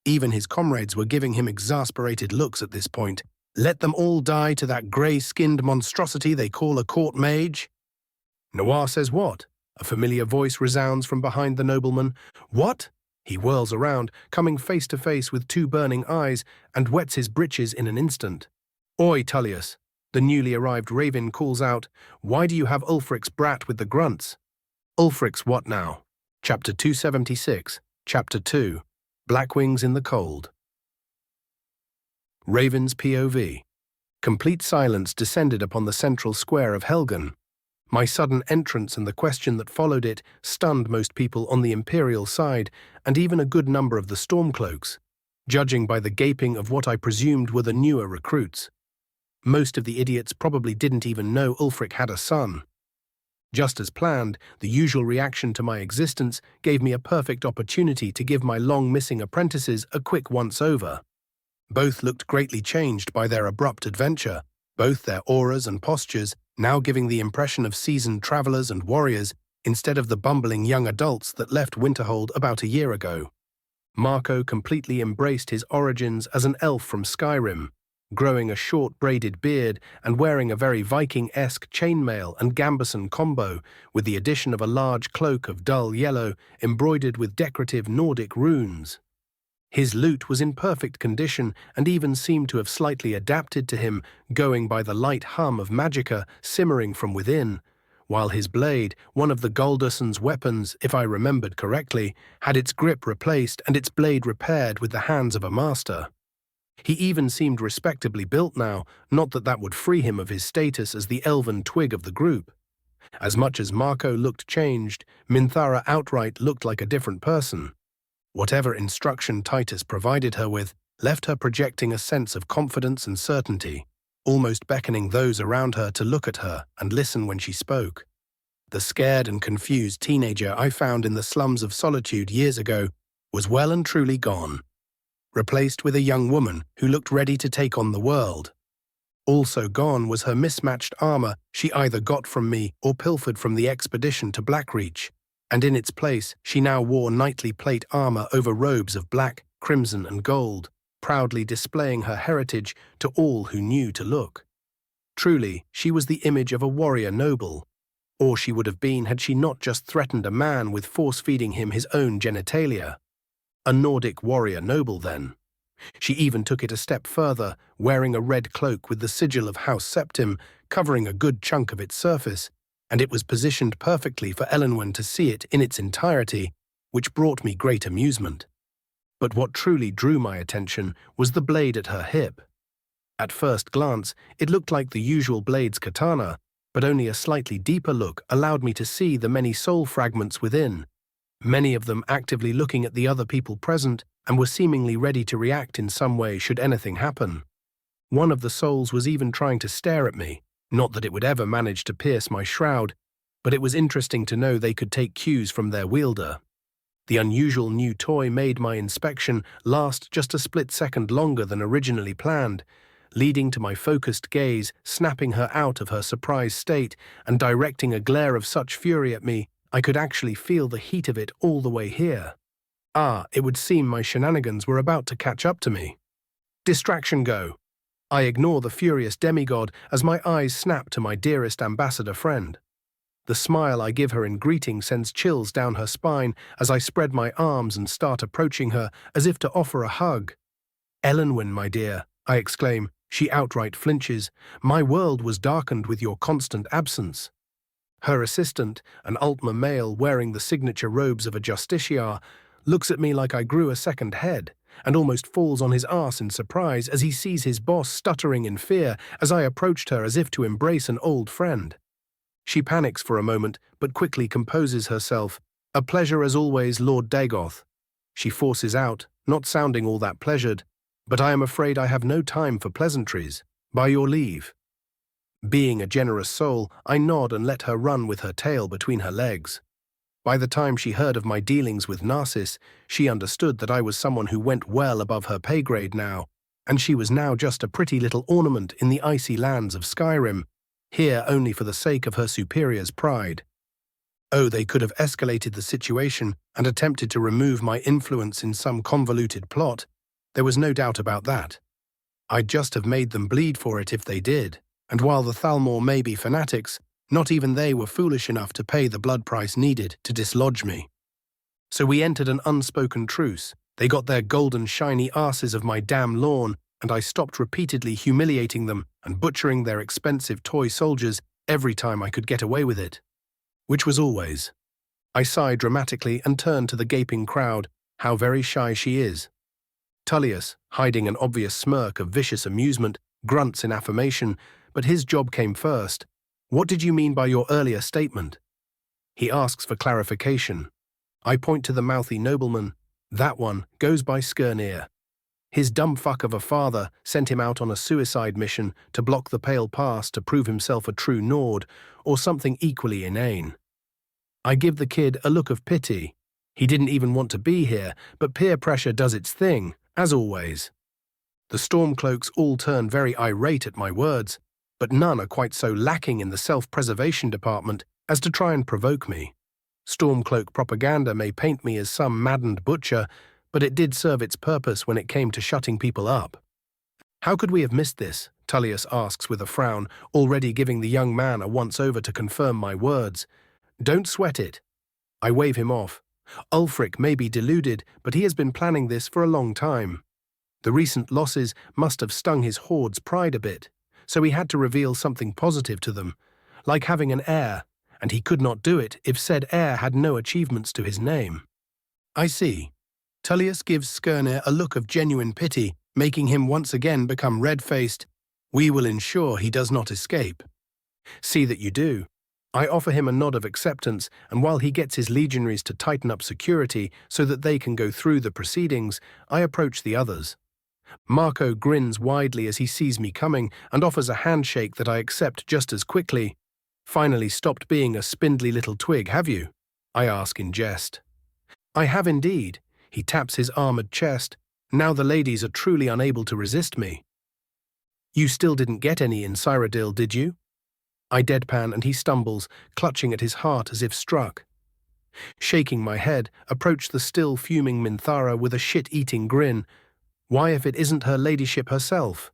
Even his comrades were giving him exasperated looks at this point. "Let them all die to that grey-skinned monstrosity they call a court mage?" "Noir says what?" A familiar voice resounds from behind the nobleman. "What?" He whirls around, coming face to face with two burning eyes, and wets his breeches in an instant. "Oi, Tullius!" The newly arrived raven calls out. "Why do you have Ulfric's brat with the grunts?" Ulfric's what now? Chapter 276, Chapter 2. Blackwings in the Cold. Raven's POV. Complete silence descended upon the central square of Helgen. My sudden entrance and the question that followed it stunned most people on the Imperial side, and even a good number of the Stormcloaks, judging by the gaping of what I presumed were the newer recruits. Most of the idiots probably didn't even know Ulfric had a son. Just as planned, the usual reaction to my existence gave me a perfect opportunity to give my long-missing apprentices a quick once-over. Both looked greatly changed by their abrupt adventure, both their auras and postures now giving the impression of seasoned travelers and warriors instead of the bumbling young adults that left Winterhold about a year ago. Marco completely embraced his origins as an elf from Skyrim, growing a short braided beard and wearing a very Viking-esque chainmail and gambeson combo with the addition of a large cloak of dull yellow embroidered with decorative Nordic runes. His lute was in perfect condition and even seemed to have slightly adapted to him, going by the light hum of magicka simmering from within, while his blade, one of the Galderson's weapons, if I remembered correctly, had its grip replaced and its blade repaired with the hands of a master. He even seemed respectably built now, not that that would free him of his status as the elven twig of the group. As much as Marco looked changed, Minthara outright looked like a different person. Whatever instruction Titus provided her with left her projecting a sense of confidence and certainty, almost beckoning those around her to look at her and listen when she spoke. The scared and confused teenager I found in the slums of Solitude years ago was well and truly gone, replaced with a young woman who looked ready to take on the world. Also gone was her mismatched armor she either got from me or pilfered from the expedition to Blackreach, and in its place she now wore knightly plate armor over robes of black, crimson and gold, proudly displaying her heritage to all who knew to look. Truly, she was the image of a warrior noble, or she would have been had she not just threatened a man with force-feeding him his own genitalia. A Nordic warrior noble, then. She even took it a step further, wearing a red cloak with the sigil of House Septim covering a good chunk of its surface, and it was positioned perfectly for Elenwen to see it in its entirety, which brought me great amusement. But what truly drew my attention was the blade at her hip. At first glance, it looked like the usual blade's katana, but only a slightly deeper look allowed me to see the many soul fragments within, many of them actively looking at the other people present and were seemingly ready to react in some way should anything happen. One of the souls was even trying to stare at me, not that it would ever manage to pierce my shroud, but it was interesting to know they could take cues from their wielder. The unusual new toy made my inspection last just a split second longer than originally planned, leading to my focused gaze snapping her out of her surprised state and directing a glare of such fury at me I could actually feel the heat of it all the way here. It would seem my shenanigans were about to catch up to me. Distraction go. I ignore the furious demigod as my eyes snap to my dearest ambassador friend. The smile I give her in greeting sends chills down her spine as I spread my arms and start approaching her as if to offer a hug. "Elenwen, my dear," I exclaim. She outright flinches. "My world was darkened with your constant absence." Her assistant, an Altmer male wearing the signature robes of a justiciar, looks at me like I grew a second head, and almost falls on his arse in surprise as he sees his boss stuttering in fear as I approached her as if to embrace an old friend. She panics for a moment, but quickly composes herself. "A pleasure as always, Lord Dagoth." She forces out, not sounding all that pleasured, "But I am afraid I have no time for pleasantries. By your leave." Being a generous soul, I nod and let her run with her tail between her legs. By the time she heard of my dealings with Narcissus, she understood that I was someone who went well above her pay grade now, and she was now just a pretty little ornament in the icy lands of Skyrim, here only for the sake of her superior's pride. Oh, they could have escalated the situation and attempted to remove my influence in some convoluted plot. There was no doubt about that. I'd just have made them bleed for it if they did, and while the Thalmor may be fanatics, not even they were foolish enough to pay the blood price needed to dislodge me. So we entered an unspoken truce. They got their golden shiny arses of my damn lawn, and I stopped repeatedly humiliating them and butchering their expensive toy soldiers every time I could get away with it. Which was always. I sighed dramatically and turned to the gaping crowd. How very shy she is. Tullius, hiding an obvious smirk of vicious amusement, grunts in affirmation, but his job came first. "What did you mean by your earlier statement?" He asks for clarification. I point to the mouthy nobleman. "That one goes by Skirnir." His dumb fuck of a father sent him out on a suicide mission to block the Pale Pass to prove himself a true Nord, or something equally inane. I give the kid a look of pity. He didn't even want to be here, but peer pressure does its thing, as always. The Stormcloaks all turn very irate at my words, but none are quite so lacking in the self-preservation department as to try and provoke me. Stormcloak propaganda may paint me as some maddened butcher, but it did serve its purpose when it came to shutting people up. How could we have missed this? Tullius asks with a frown, already giving the young man a once-over to confirm my words. Don't sweat it. I wave him off. Ulfric may be deluded, but he has been planning this for a long time. The recent losses must have stung his hoard's pride a bit, so he had to reveal something positive to them, like having an heir, and he could not do it if said heir had no achievements to his name. I see. Tullius gives Skirnir a look of genuine pity, making him once again become red-faced. We will ensure he does not escape. See that you do. I offer him a nod of acceptance, and while he gets his legionaries to tighten up security so that they can go through the proceedings, I approach the others. Marco grins widely as he sees me coming and offers a handshake that I accept just as quickly. Finally stopped being a spindly little twig, have you? I ask in jest. I have indeed. He taps his armored chest. Now the ladies are truly unable to resist me. You still didn't get any in Cyrodiil, did you? I deadpan and he stumbles, clutching at his heart as if struck. Shaking my head, approach the still fuming Minthara with a shit-eating grin. Why if it isn't her ladyship herself?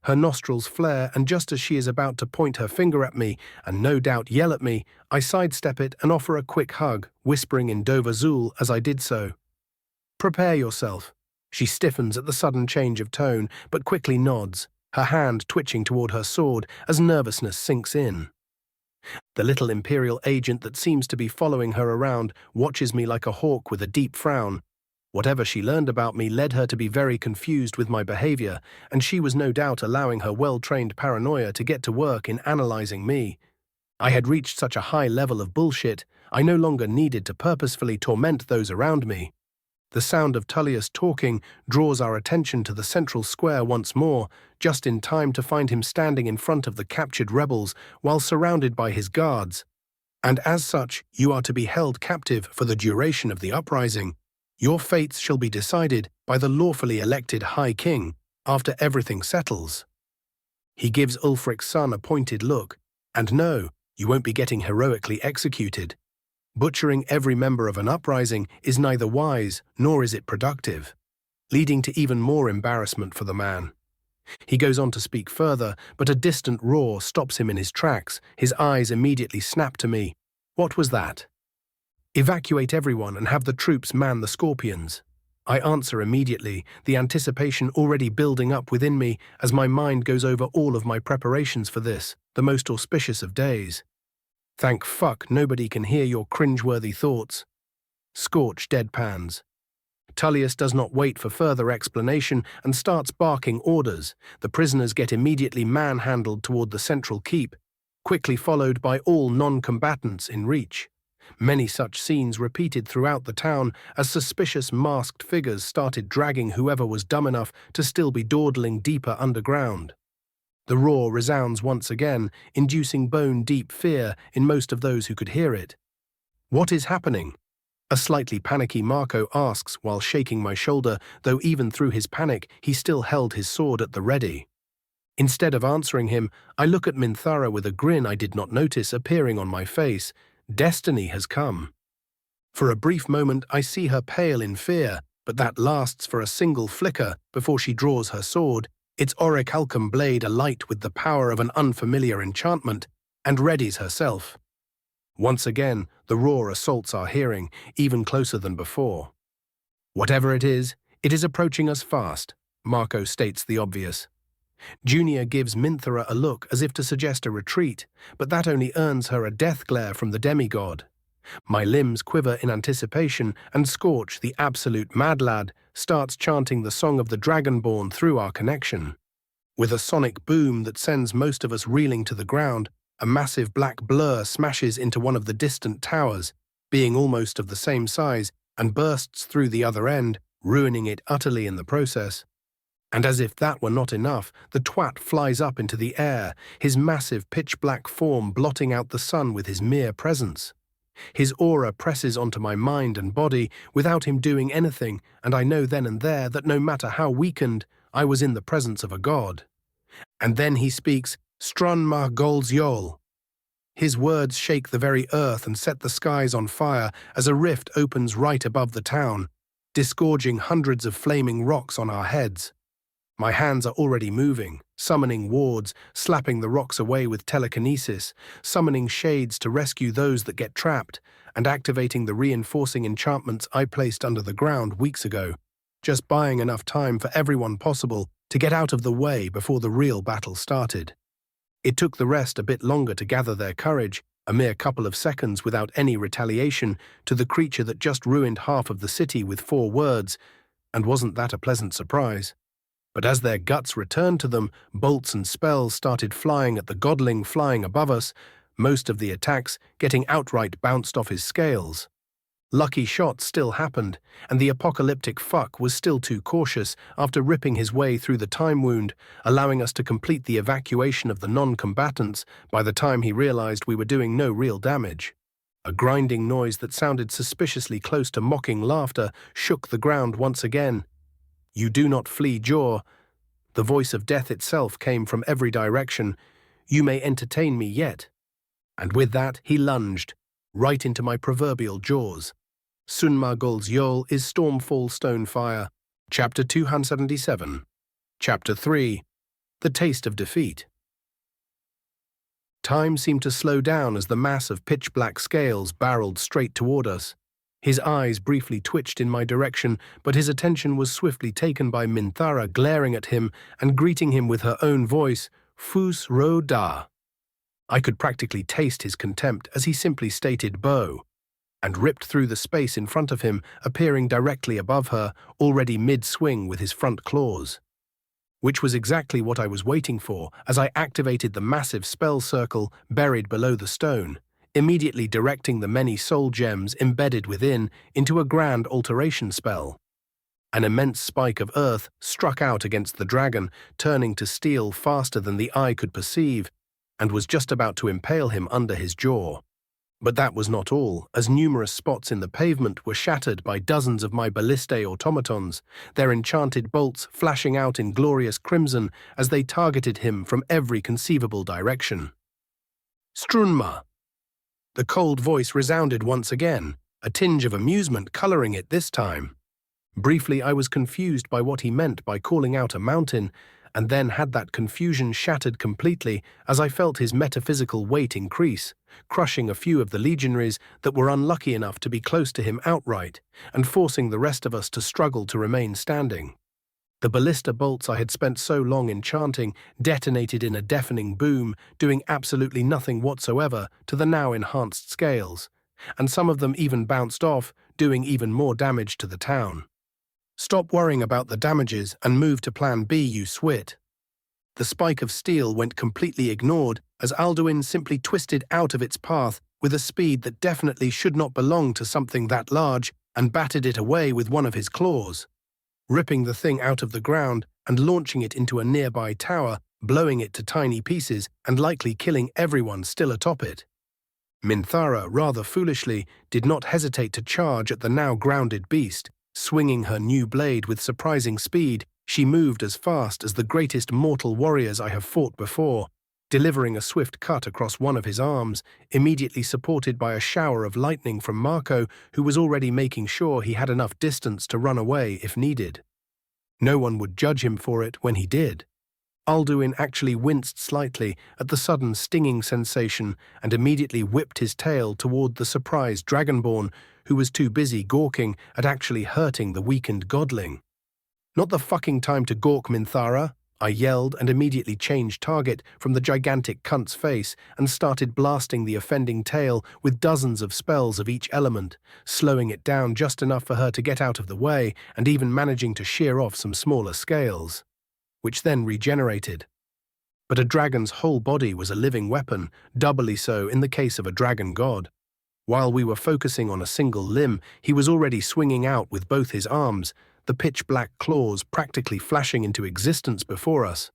Her nostrils flare, and just as she is about to point her finger at me, and no doubt yell at me, I sidestep it and offer a quick hug, whispering in Dovazul as I did so. Prepare yourself. She stiffens at the sudden change of tone, but quickly nods, her hand twitching toward her sword as nervousness sinks in. The little Imperial agent that seems to be following her around watches me like a hawk with a deep frown. Whatever she learned about me led her to be very confused with my behavior, and she was no doubt allowing her well-trained paranoia to get to work in analyzing me. I had reached such a high level of bullshit, I no longer needed to purposefully torment those around me. The sound of Tullius talking draws our attention to the central square once more, just in time to find him standing in front of the captured rebels while surrounded by his guards. And as such, you are to be held captive for the duration of the uprising. Your fates shall be decided by the lawfully elected High King after everything settles. He gives Ulfric's son a pointed look, and no, you won't be getting heroically executed. Butchering every member of an uprising is neither wise nor is it productive, leading to even more embarrassment for the man. He goes on to speak further, but a distant roar stops him in his tracks. His eyes immediately snap to me. What was that? Evacuate everyone and have the troops man the scorpions. I answer immediately, the anticipation already building up within me as my mind goes over all of my preparations for this, the most auspicious of days. Thank fuck nobody can hear your cringeworthy thoughts. Scorch deadpans. Tullius does not wait for further explanation and starts barking orders. The prisoners get immediately manhandled toward the central keep, quickly followed by all non-combatants in reach. Many such scenes repeated throughout the town as suspicious masked figures started dragging whoever was dumb enough to still be dawdling deeper underground. The roar resounds once again, inducing bone-deep fear in most of those who could hear it. What is happening? A slightly panicky Marco asks while shaking my shoulder, though even through his panic he still held his sword at the ready. Instead of answering him, I look at Minthara with a grin I did not notice appearing on my face. Destiny has come. For a brief moment I see her pale in fear, but that lasts for a single flicker before she draws her sword, its orichalcum blade alight with the power of an unfamiliar enchantment, and readies herself. Once again, the roar assaults our hearing, even closer than before. Whatever it is approaching us fast, Marco states the obvious. Junior gives Minthara a look as if to suggest a retreat, but that only earns her a death glare from the demigod. My limbs quiver in anticipation, and Scorch, the absolute mad lad, starts chanting the song of the Dragonborn through our connection. With a sonic boom that sends most of us reeling to the ground, a massive black blur smashes into one of the distant towers, being almost of the same size, and bursts through the other end, ruining it utterly in the process. And as if that were not enough, the twat flies up into the air, his massive pitch-black form blotting out the sun with his mere presence. His aura presses onto my mind and body without him doing anything, and I know then and there that no matter how weakened, I was in the presence of a god. And then he speaks, Strun ma gol's yol. His words shake the very earth and set the skies on fire as a rift opens right above the town, disgorging hundreds of flaming rocks on our heads. My hands are already moving, summoning wards, slapping the rocks away with telekinesis, summoning shades to rescue those that get trapped, and activating the reinforcing enchantments I placed under the ground weeks ago, just buying enough time for everyone possible to get out of the way before the real battle started. It took the rest a bit longer to gather their courage, a mere couple of seconds without any retaliation to the creature that just ruined half of the city with 4 words, and wasn't that a pleasant surprise? But as their guts returned to them, bolts and spells started flying at the godling flying above us, most of the attacks getting outright bounced off his scales. Lucky shots still happened, and the apocalyptic fuck was still too cautious after ripping his way through the time wound, allowing us to complete the evacuation of the non-combatants by the time he realized we were doing no real damage. A grinding noise that sounded suspiciously close to mocking laughter shook the ground once again. You do not flee, Jaw. The voice of death itself came from every direction. You may entertain me yet. And with that, he lunged, right into my proverbial jaws. Sunma Gol's Yol is Stormfall Stonefire, Chapter 277. Chapter 3. The Taste of Defeat. Time seemed to slow down as the mass of pitch-black scales barreled straight toward us. His eyes briefly twitched in my direction, but his attention was swiftly taken by Minthara glaring at him and greeting him with her own voice, Fus Ro Da. I could practically taste his contempt as he simply stated Bo, and ripped through the space in front of him, appearing directly above her, already mid-swing with his front claws. Which was exactly what I was waiting for as I activated the massive spell circle buried below the stone, immediately directing the many soul gems embedded within into a grand alteration spell. An immense spike of earth struck out against the dragon, turning to steel faster than the eye could perceive, and was just about to impale him under his jaw. But that was not all, as numerous spots in the pavement were shattered by dozens of my ballistae automatons, their enchanted bolts flashing out in glorious crimson as they targeted him from every conceivable direction. Strunma! The cold voice resounded once again, a tinge of amusement coloring it this time. Briefly, I was confused by what he meant by calling out a mountain, and then had that confusion shattered completely as I felt his metaphysical weight increase, crushing a few of the legionaries that were unlucky enough to be close to him outright, and forcing the rest of us to struggle to remain standing. The ballista bolts I had spent so long enchanting detonated in a deafening boom, doing absolutely nothing whatsoever to the now enhanced scales, and some of them even bounced off, doing even more damage to the town. Stop worrying about the damages and move to Plan B, you swit. The spike of steel went completely ignored as Alduin simply twisted out of its path with a speed that definitely should not belong to something that large and batted it away with one of his claws, ripping the thing out of the ground and launching it into a nearby tower, blowing it to tiny pieces and likely killing everyone still atop it. Minthara, rather foolishly, did not hesitate to charge at the now grounded beast. Swinging her new blade with surprising speed, she moved as fast as the greatest mortal warriors I have fought before, delivering a swift cut across one of his arms, immediately supported by a shower of lightning from Marco, who was already making sure he had enough distance to run away if needed. No one would judge him for it when he did. Alduin actually winced slightly at the sudden stinging sensation and immediately whipped his tail toward the surprised Dragonborn, who was too busy gawking at actually hurting the weakened godling. Not the fucking time to gawk, Minthara, I yelled and immediately changed target from the gigantic cunt's face and started blasting the offending tail with dozens of spells of each element, slowing it down just enough for her to get out of the way and even managing to shear off some smaller scales, which then regenerated. But a dragon's whole body was a living weapon, doubly so in the case of a dragon god. While we were focusing on a single limb, he was already swinging out with both his arms, the pitch-black claws practically flashing into existence before us.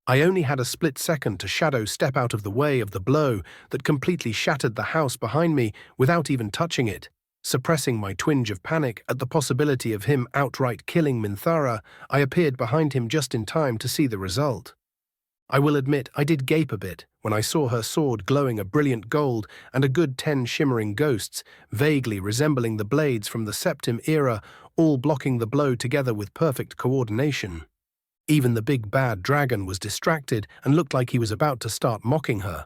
I only had a split second to shadow step out of the way of the blow that completely shattered the house behind me without even touching it. Suppressing my twinge of panic at the possibility of him outright killing Minthara, I appeared behind him just in time to see the result. I will admit I did gape a bit when I saw her sword glowing a brilliant gold and a good 10 shimmering ghosts, vaguely resembling the blades from the Septim era, all blocking the blow together with perfect coordination. Even the big bad dragon was distracted and looked like he was about to start mocking her.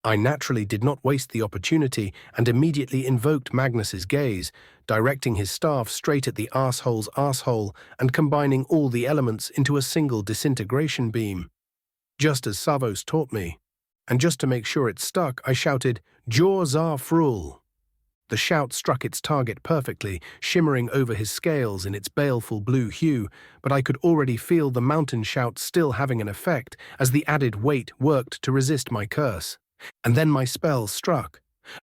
I naturally did not waste the opportunity and immediately invoked Magnus's gaze, directing his staff straight at the arsehole's arsehole and combining all the elements into a single disintegration beam. Just as Savos taught me. And just to make sure it stuck, I shouted, "Jor Zar Frul." The shout struck its target perfectly, shimmering over his scales in its baleful blue hue, but I could already feel the mountain shout still having an effect as the added weight worked to resist my curse. And then my spell struck.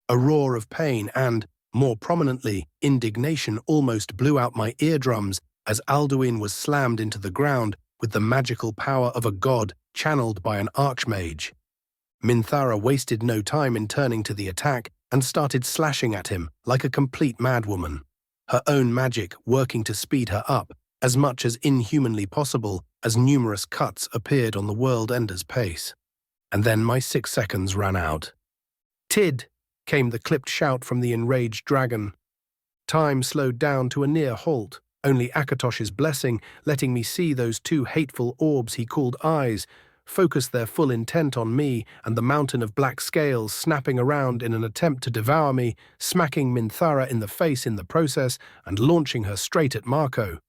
A roar of pain and, more prominently, indignation almost blew out my eardrums as Alduin was slammed into the ground with the magical power of a god channeled by an archmage. Minthara wasted no time in turning to the attack and started slashing at him like a complete madwoman, her own magic working to speed her up as much as inhumanly possible as numerous cuts appeared on the world ender's pace. And then my 6 seconds ran out. "Tid!" came the clipped shout from the enraged dragon. Time slowed down to a near halt, only Akatosh's blessing letting me see those 2 hateful orbs he called eyes focus their full intent on me and the mountain of black scales snapping around in an attempt to devour me, smacking Minthara in the face in the process and launching her straight at Marco.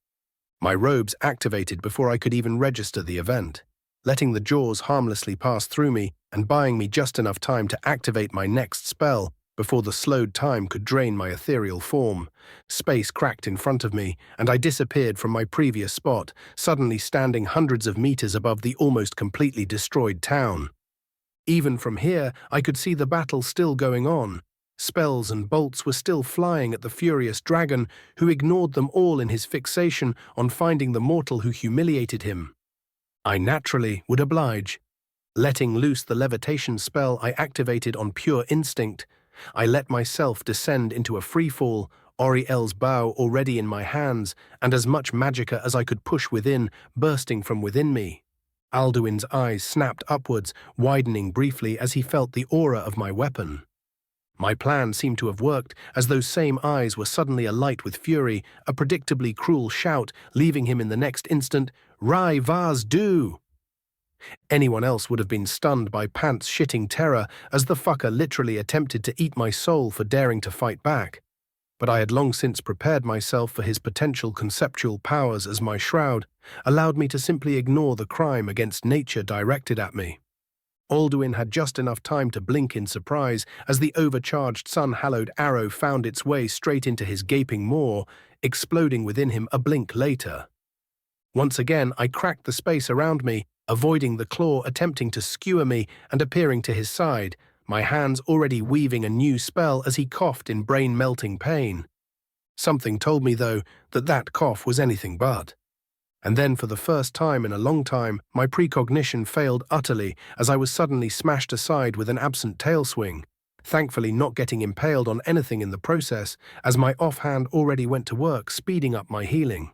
My robes activated before I could even register the event, letting the jaws harmlessly pass through me and buying me just enough time to activate my next spell before the slowed time could drain my ethereal form. Space cracked in front of me, and I disappeared from my previous spot, suddenly standing hundreds of meters above the almost completely destroyed town. Even from here, I could see the battle still going on. Spells and bolts were still flying at the furious dragon, who ignored them all in his fixation on finding the mortal who humiliated him. I naturally would oblige. Letting loose the levitation spell I activated on pure instinct, I let myself descend into a freefall, Oriel's bow already in my hands, and as much magicka as I could push within, bursting from within me. Alduin's eyes snapped upwards, widening briefly as he felt the aura of my weapon. My plan seemed to have worked, as those same eyes were suddenly alight with fury, a predictably cruel shout, leaving him in the next instant, "Rai Vaz Du!" Anyone else would have been stunned by pants-shitting terror as the fucker literally attempted to eat my soul for daring to fight back. But I had long since prepared myself for his potential conceptual powers as my shroud allowed me to simply ignore the crime against nature directed at me. Alduin had just enough time to blink in surprise as the overcharged sun-hallowed arrow found its way straight into his gaping maw, exploding within him a blink later. Once again, I cracked the space around me, avoiding the claw attempting to skewer me and appearing to his side, my hands already weaving a new spell as he coughed in brain-melting pain. Something told me, though, that that cough was anything but. And then, for the first time in a long time, my precognition failed utterly as I was suddenly smashed aside with an absent tail swing, thankfully not getting impaled on anything in the process, as my offhand already went to work speeding up my healing.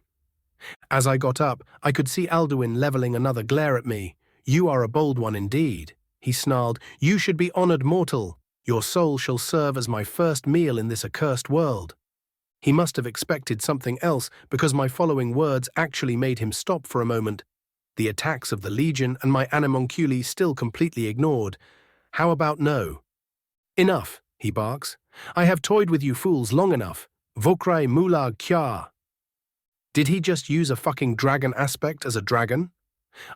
As I got up, I could see Alduin leveling another glare at me. "You are a bold one indeed," he snarled. "You should be honored, mortal. Your soul shall serve as my first meal in this accursed world." He must have expected something else because my following words actually made him stop for a moment, the attacks of the Legion and my animunculi still completely ignored. "How about no?" "Enough," he barks. "I have toyed with you fools long enough. Vokrai mulag kya." Did he just use a fucking dragon aspect as a dragon?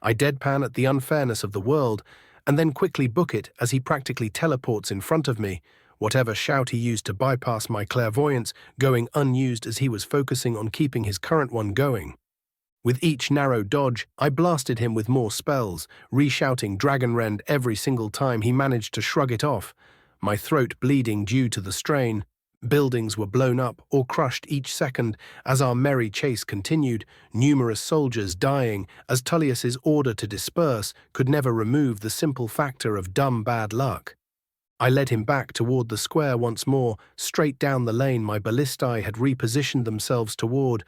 I deadpan at the unfairness of the world, and then quickly book it as he practically teleports in front of me, whatever shout he used to bypass my clairvoyance going unused as he was focusing on keeping his current one going. With each narrow dodge, I blasted him with more spells, re-shouting Dragon Rend every single time he managed to shrug it off, my throat bleeding due to the strain. Buildings were blown up or crushed each second as our merry chase continued, numerous soldiers dying as Tullius's order to disperse could never remove the simple factor of dumb bad luck. I led him back toward the square once more, straight down the lane my ballistae had repositioned themselves toward,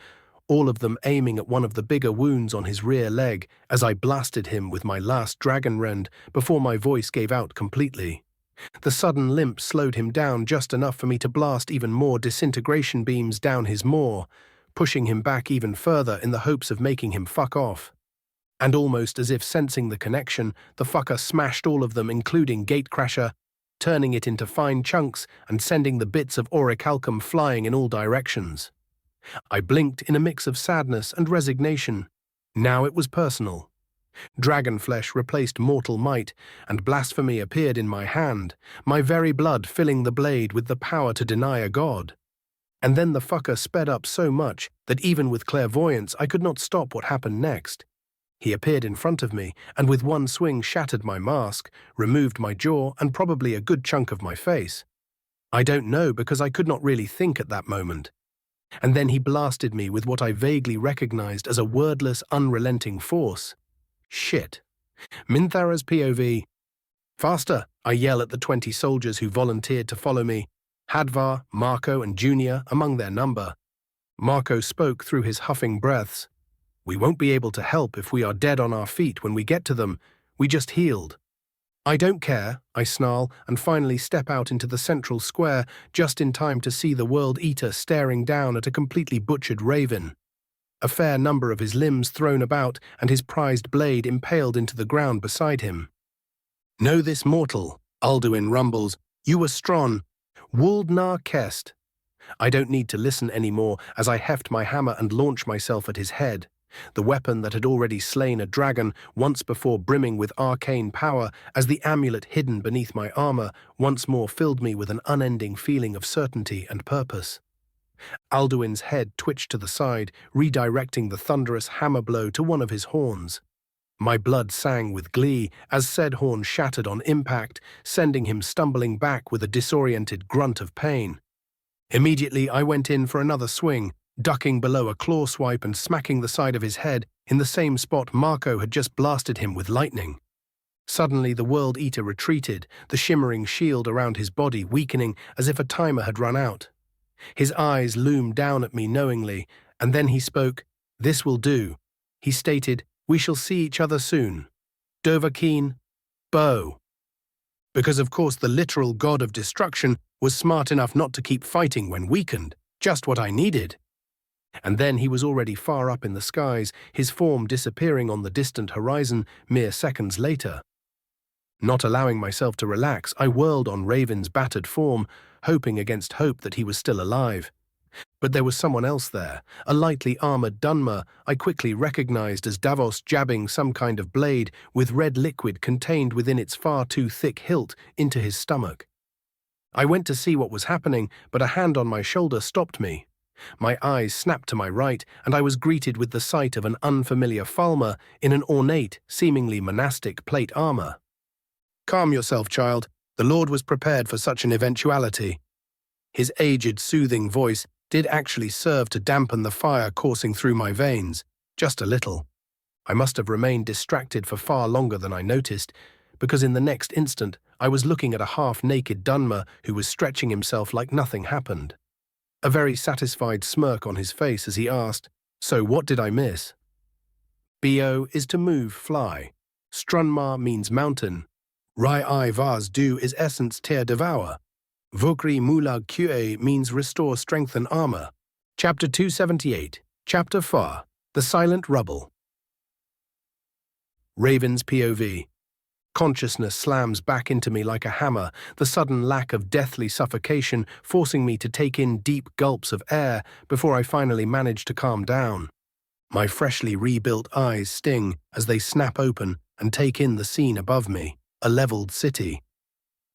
all of them aiming at one of the bigger wounds on his rear leg as I blasted him with my last dragon rend before my voice gave out completely. The sudden limp slowed him down just enough for me to blast even more disintegration beams down his maw, pushing him back even further in the hopes of making him fuck off. And almost as if sensing the connection, the fucker smashed all of them, including Gatecrasher, turning it into fine chunks and sending the bits of orichalcum flying in all directions. I blinked in a mix of sadness and resignation. Now it was personal. Dragon flesh replaced mortal might, and blasphemy appeared in my hand, my very blood filling the blade with the power to deny a god. And then the fucker sped up so much that even with clairvoyance I could not stop what happened next. He appeared in front of me, and with one swing shattered my mask, removed my jaw and probably a good chunk of my face. I don't know, because I could not really think at that moment. And then he blasted me with what I vaguely recognized as a wordless, unrelenting force. Shit. Minthara's POV. Faster, I yell at the 20 soldiers who volunteered to follow me, Hadvar, Marco, and Junior among their number. Marco spoke through his huffing breaths. We won't be able to help if we are dead on our feet when we get to them. We just healed. I don't care, I snarl, and finally step out into the central square just in time to see the World Eater staring down at a completely butchered raven. A fair number of his limbs thrown about and his prized blade impaled into the ground beside him. Know this mortal, Alduin rumbles. You were strong. Waldnar Kest. I don't need to listen anymore as I heft my hammer and launch myself at his head. The weapon that had already slain a dragon, once before brimming with arcane power, as the amulet hidden beneath my armor, once more filled me with an unending feeling of certainty and purpose. Alduin's head twitched to the side, redirecting the thunderous hammer blow to one of his horns. My blood sang with glee as said horn shattered on impact, sending him stumbling back with a disoriented grunt of pain. Immediately I went in for another swing, ducking below a claw swipe and smacking the side of his head in the same spot Marco had just blasted him with lightning. Suddenly the World Eater retreated, the shimmering shield around his body weakening as if a timer had run out. His eyes loomed down at me knowingly, and then he spoke. This will do. He stated, we shall see each other soon. Dovahkiin, Bow. Because of course the literal god of destruction was smart enough not to keep fighting when weakened, just what I needed. And then he was already far up in the skies, his form disappearing on the distant horizon mere seconds later. Not allowing myself to relax, I whirled on Raven's battered form, hoping against hope that he was still alive. But there was someone else there, a lightly armored Dunmer I quickly recognized as Davos jabbing some kind of blade with red liquid contained within its far too thick hilt into his stomach. I went to see what was happening, but a hand on my shoulder stopped me. My eyes snapped to my right, and I was greeted with the sight of an unfamiliar Falmer in an ornate, seemingly monastic plate armor. Calm yourself, child. The Lord was prepared for such an eventuality. His aged, soothing voice did actually serve to dampen the fire coursing through my veins, just a little. I must have remained distracted for far longer than I noticed, because in the next instant I was looking at a half-naked Dunmer who was stretching himself like nothing happened. A very satisfied smirk on his face as he asked, so what did I miss? Bo is to move, fly. Strunmar means mountain. Rai Vaz Du is essence tear devour. Vokri Mulag Qa means restore strength and armor. Chapter 278, Chapter 4, The Silent Rubble. Raven's POV. Consciousness slams back into me like a hammer, the sudden lack of deathly suffocation forcing me to take in deep gulps of air before I finally manage to calm down. My freshly rebuilt eyes sting as they snap open and take in the scene above me, a leveled city.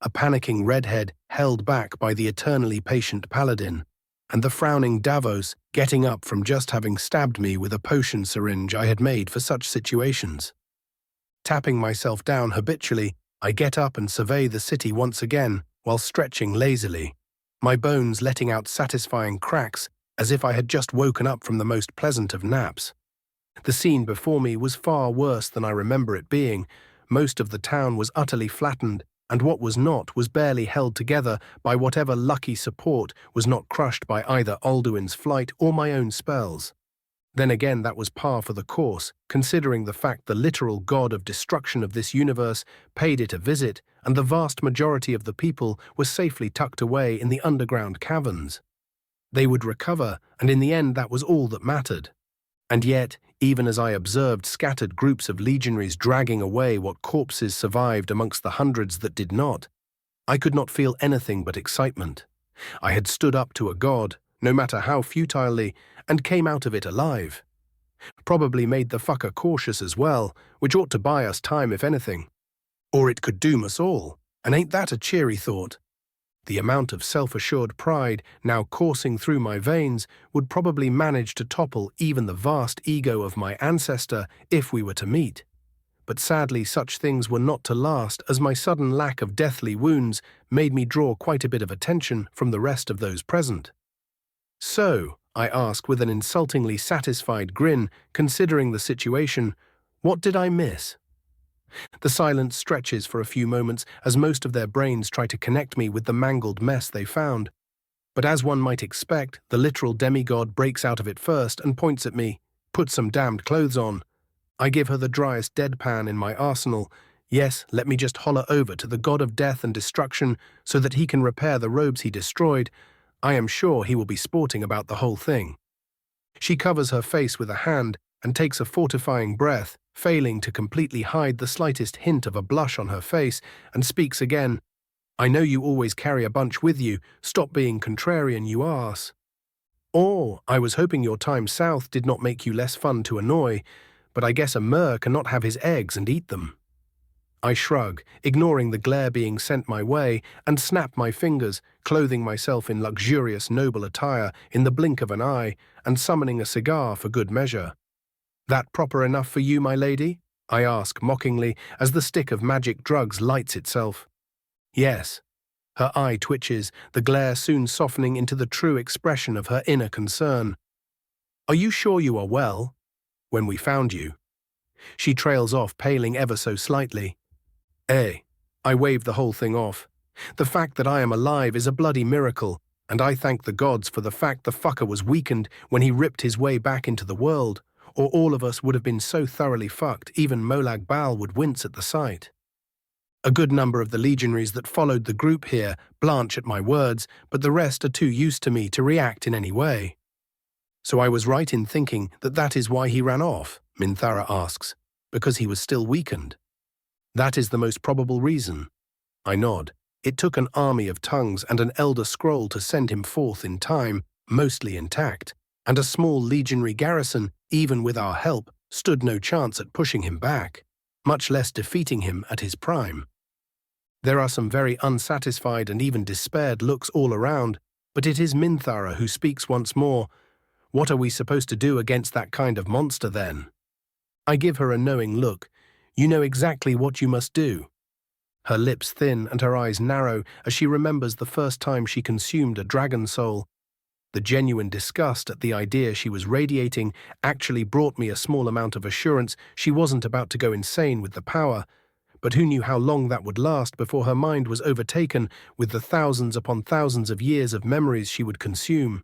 A panicking redhead held back by the eternally patient paladin, and the frowning Davos getting up from just having stabbed me with a potion syringe I had made for such situations. Tapping myself down habitually, I get up and survey the city once again while stretching lazily. my bones letting out satisfying cracks as if I had just woken up from the most pleasant of naps. The scene before me was far worse than I remember it being. Most of the town was utterly flattened, and what was not was barely held together by whatever lucky support was not crushed by either Alduin's flight or my own spells. Then again, that was par for the course, considering the fact the literal god of destruction of this universe paid it a visit, and the vast majority of the people were safely tucked away in the underground caverns. They would recover, and in the end that was all that mattered. And yet, even as I observed scattered groups of legionaries dragging away what corpses survived amongst the hundreds that did not, I could not feel anything but excitement. I had stood up to a god, no matter how futilely, and came out of it alive. Probably made the fucker cautious as well, which ought to buy us time if anything. Or it could doom us all, and ain't that a cheery thought? The amount of self-assured pride now coursing through my veins would probably manage to topple even the vast ego of my ancestor if we were to meet. But sadly such things were not to last, as my sudden lack of deathly wounds made me draw quite a bit of attention from the rest of those present. "So," I asked with an insultingly satisfied grin, considering the situation, "what did I miss?" The silence stretches for a few moments as most of their brains try to connect me with the mangled mess they found. But as one might expect, the literal demigod breaks out of it first and points at me. "Put some damned clothes on." I give her the driest deadpan in my arsenal. Yes, let me just holler over to the god of death and destruction so that he can repair the robes he destroyed. I am sure he will be sporting about the whole thing. She covers her face with a hand and takes a fortifying breath, failing to completely hide the slightest hint of a blush on her face, and speaks again. "I know you always carry a bunch with you. Stop being contrarian, you arse." "Or, I was hoping your time south did not make you less fun to annoy, but I guess a Mer cannot have his eggs and eat them." I shrug, ignoring the glare being sent my way, and snap my fingers, clothing myself in luxurious noble attire in the blink of an eye, and summoning a cigar for good measure. "That proper enough for you, my lady?" I ask mockingly as the stick of magic drugs lights itself. "Yes." Her eye twitches, the glare soon softening into the true expression of her inner concern. "Are you sure you are well? When we found you." She trails off, paling ever so slightly. I wave the whole thing off. The fact that I am alive is a bloody miracle, and I thank the gods for the fact the fucker was weakened when he ripped his way back into the world, or all of us would have been so thoroughly fucked even Molag Bal would wince at the sight. A good number of the legionaries that followed the group here blanch at my words, but the rest are too used to me to react in any way. "So I was right in thinking that that is why he ran off?" Minthara asks. "Because he was still weakened?" "That is the most probable reason." I nod. It took an army of tongues and an elder scroll to send him forth in time, mostly intact, and a small legionary garrison, even with our help, stood no chance at pushing him back, much less defeating him at his prime. There are some very unsatisfied and even despaired looks all around, but it is Minthara who speaks once more. "What are we supposed to do against that kind of monster then?" I give her a knowing look. "You know exactly what you must do." Her lips thin and her eyes narrow as she remembers the first time she consumed a dragon soul. The genuine disgust at the idea she was radiating actually brought me a small amount of assurance she wasn't about to go insane with the power, but who knew how long that would last before her mind was overtaken with the thousands upon thousands of years of memories she would consume.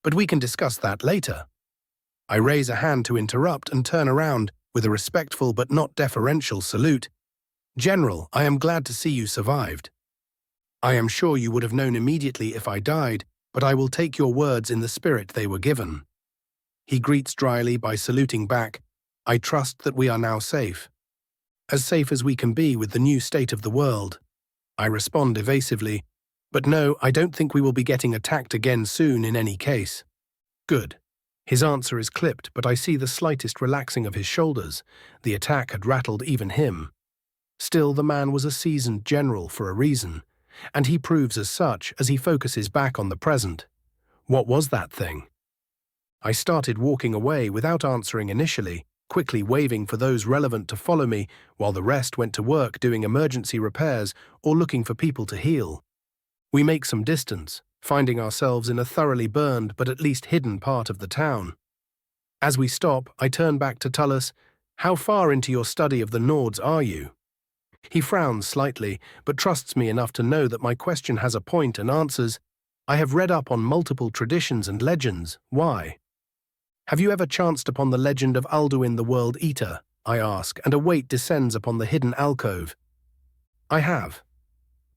"But we can discuss that later." I raise a hand to interrupt and turn around with a respectful but not deferential salute. "General, I am glad to see you survived. I am sure you would have known immediately if I died, but I will take your words in the spirit they were given." He greets dryly by saluting back. "I trust that we are now safe." "As safe as we can be with the new state of the world." I respond evasively. "But no, I don't think we will be getting attacked again soon in any case." "Good." His answer is clipped, but I see the slightest relaxing of his shoulders. The attack had rattled even him. Still, the man was a seasoned general for a reason, and he proves as such as he focuses back on the present. What was that thing? I started walking away without answering initially, quickly waving for those relevant to follow me, while the rest went to work doing emergency repairs or looking for people to heal. We make some distance, finding ourselves in a thoroughly burned but at least hidden part of the town. As we stop, I turn back to Tullus. How far into your study of the Nords are you? He frowns slightly, but trusts me enough to know that my question has a point and answers, I have read up on multiple traditions and legends. Why? Have you ever chanced upon the legend of Alduin the World Eater? I ask, and a weight descends upon the hidden alcove. I have.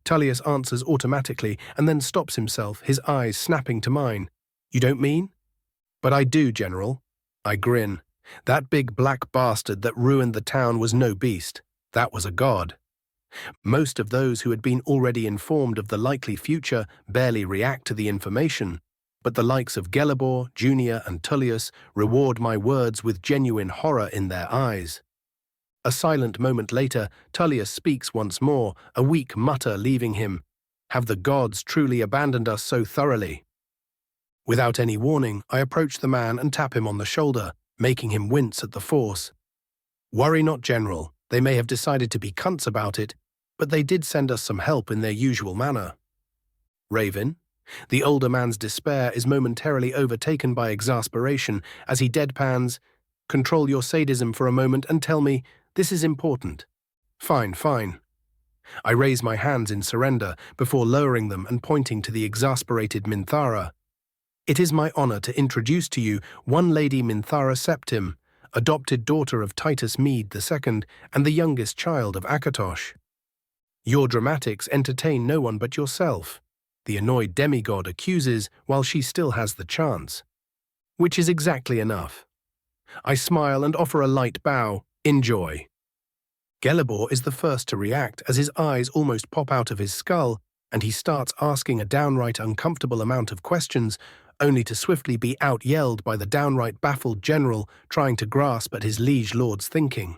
Tullius answers automatically and then stops himself, his eyes snapping to mine. You don't mean? But I do, General. I grin. That big black bastard that ruined the town was no beast. That was a god. Most of those who had been already informed of the likely future barely react to the information, but the likes of Gelibor, Junior, and Tullius reward my words with genuine horror in their eyes. A silent moment later, Tullius speaks once more, a weak mutter leaving him. Have the gods truly abandoned us so thoroughly? Without any warning, I approach the man and tap him on the shoulder, making him wince at the force. Worry not, General. They may have decided to be cunts about it, but they did send us some help in their usual manner. Raven? The older man's despair is momentarily overtaken by exasperation as he deadpans, Control your sadism for a moment and tell me, this is important. Fine, fine. I raise my hands in surrender before lowering them and pointing to the exasperated Minthara. It is my honor to introduce to you one Lady Minthara Septim, adopted daughter of Titus Mede II and the youngest child of Akatosh. Your dramatics entertain no one but yourself, the annoyed demigod accuses while she still has the chance. Which is exactly enough. I smile and offer a light bow. Enjoy. Gelibor is the first to react as his eyes almost pop out of his skull and he starts asking a downright uncomfortable amount of questions, only to swiftly be out-yelled by the downright baffled general trying to grasp at his liege lord's thinking.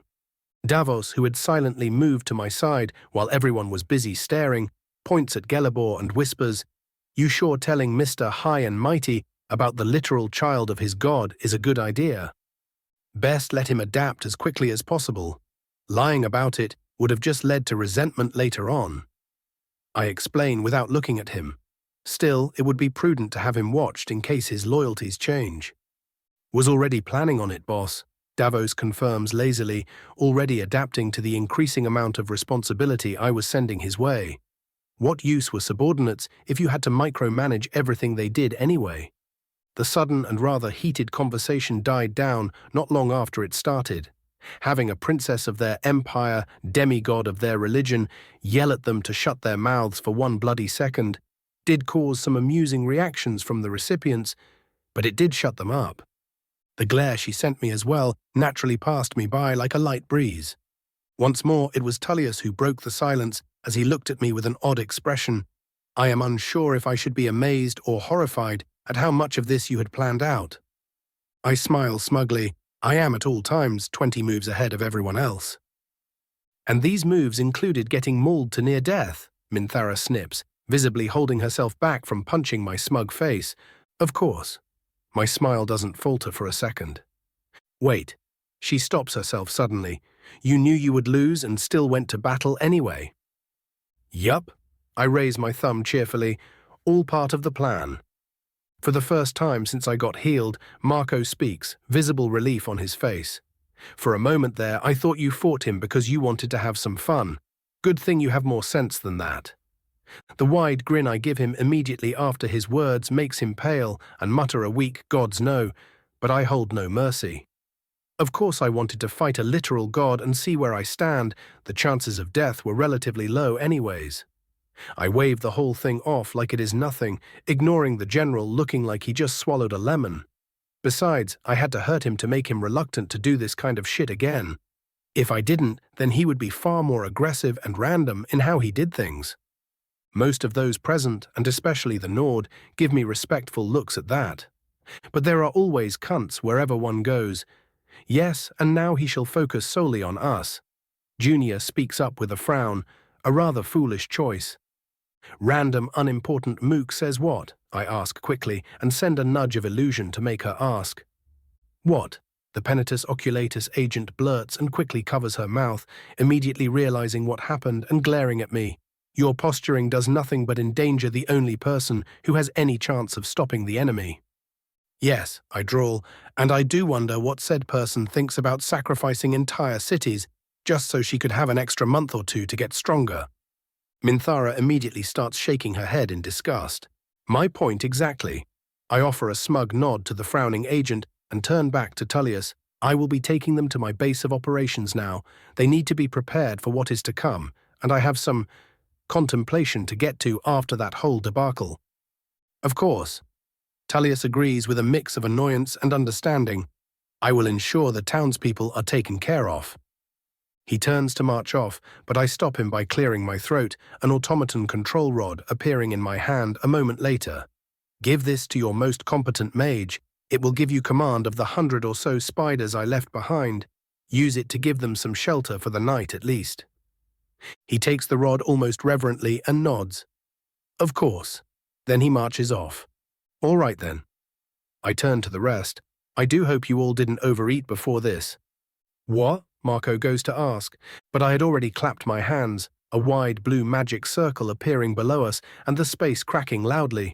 Davos, who had silently moved to my side while everyone was busy staring, points at Gelibor and whispers, "You sure telling Mr. High and Mighty about the literal child of his god is a good idea. Best let him adapt as quickly as possible. Lying about it would have just led to resentment later on." I explain without looking at him. Still, it would be prudent to have him watched in case his loyalties change. Was already planning on it, boss, Davos confirms lazily, already adapting to the increasing amount of responsibility I was sending his way. What use were subordinates if you had to micromanage everything they did anyway? The sudden and rather heated conversation died down not long after it started. Having a princess of their empire, demigod of their religion, yell at them to shut their mouths for one bloody second did cause some amusing reactions from the recipients, but it did shut them up. The glare she sent me as well naturally passed me by like a light breeze. Once more, it was Tullius who broke the silence as he looked at me with an odd expression. I am unsure if I should be amazed or horrified at how much of this you had planned out. I smile smugly. I am at all times 20 moves ahead of everyone else. And these moves included getting mauled to near death, Minthara snips, visibly holding herself back from punching my smug face. Of course. My smile doesn't falter for a second. Wait. She stops herself suddenly. You knew you would lose and still went to battle anyway. Yup. I raise my thumb cheerfully. All part of the plan. For the first time since I got healed, Marco speaks, visible relief on his face. For a moment there, I thought you fought him because you wanted to have some fun. Good thing you have more sense than that. The wide grin I give him immediately after his words makes him pale and mutter a weak "gods no," but I hold no mercy. Of course I wanted to fight a literal god and see where I stand. The chances of death were relatively low anyways. I wave the whole thing off like it is nothing, ignoring the general looking like he just swallowed a lemon. Besides, I had to hurt him to make him reluctant to do this kind of shit again. If I didn't, then he would be far more aggressive and random in how he did things. Most of those present, and especially the Nord, give me respectful looks at that. But there are always cunts wherever one goes. Yes, and now he shall focus solely on us. Junior speaks up with a frown, a rather foolish choice. Random, unimportant mook says what? I ask quickly, and send a nudge of illusion to make her ask. What? The Penitus Oculatus agent blurts and quickly covers her mouth, immediately realizing what happened and glaring at me. Your posturing does nothing but endanger the only person who has any chance of stopping the enemy. Yes, I drawl, and I do wonder what said person thinks about sacrificing entire cities just so she could have an extra month or two to get stronger. Minthara immediately starts shaking her head in disgust. My point exactly. I offer a smug nod to the frowning agent and turn back to Tullius. I will be taking them to my base of operations now. They need to be prepared for what is to come, and I have some contemplation to get to after that whole debacle. Of course. Tullius agrees with a mix of annoyance and understanding. I will ensure the townspeople are taken care of. He turns to march off, but I stop him by clearing my throat, an automaton control rod appearing in my hand a moment later. Give this to your most competent mage. It will give you command of the 100 or so spiders I left behind. Use it to give them some shelter for the night at least. He takes the rod almost reverently and nods. Of course. Then he marches off. All right then. I turn to the rest. I do hope you all didn't overeat before this. What? Marco goes to ask, but I had already clapped my hands, a wide blue magic circle appearing below us and the space cracking loudly.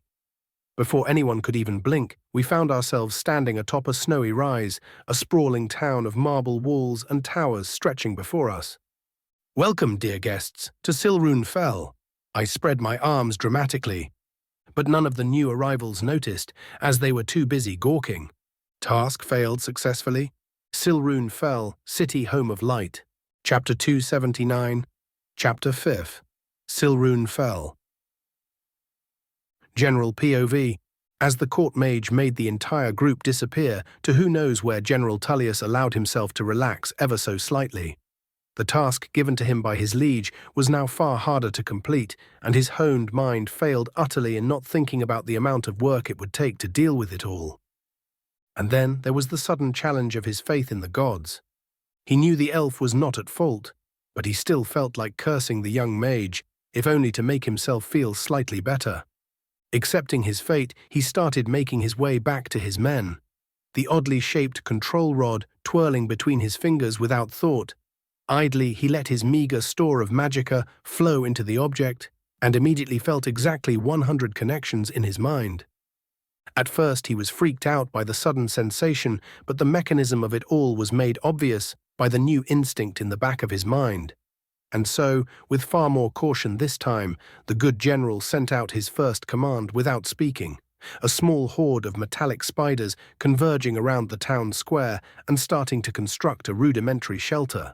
Before anyone could even blink, we found ourselves standing atop a snowy rise, a sprawling town of marble walls and towers stretching before us. Welcome, dear guests, to Silrune Fell. I spread my arms dramatically, but none of the new arrivals noticed, as they were too busy gawking. Task failed successfully. Silrune Fell, City Home of Light. Chapter 279, Chapter 5. Silrune Fell. General POV. As the court mage made the entire group disappear to who knows where, General Tullius allowed himself to relax ever so slightly. The task given to him by his liege was now far harder to complete, and his honed mind failed utterly in not thinking about the amount of work it would take to deal with it all. And then there was the sudden challenge of his faith in the gods. He knew the elf was not at fault, but he still felt like cursing the young mage, if only to make himself feel slightly better. Accepting his fate, he started making his way back to his men, the oddly shaped control rod twirling between his fingers without thought. Idly, he let his meager store of magicka flow into the object, and immediately felt exactly 100 connections in his mind. At first, he was freaked out by the sudden sensation, but the mechanism of it all was made obvious by the new instinct in the back of his mind. And so, with far more caution this time, the good general sent out his first command without speaking, a small horde of metallic spiders converging around the town square and starting to construct a rudimentary shelter.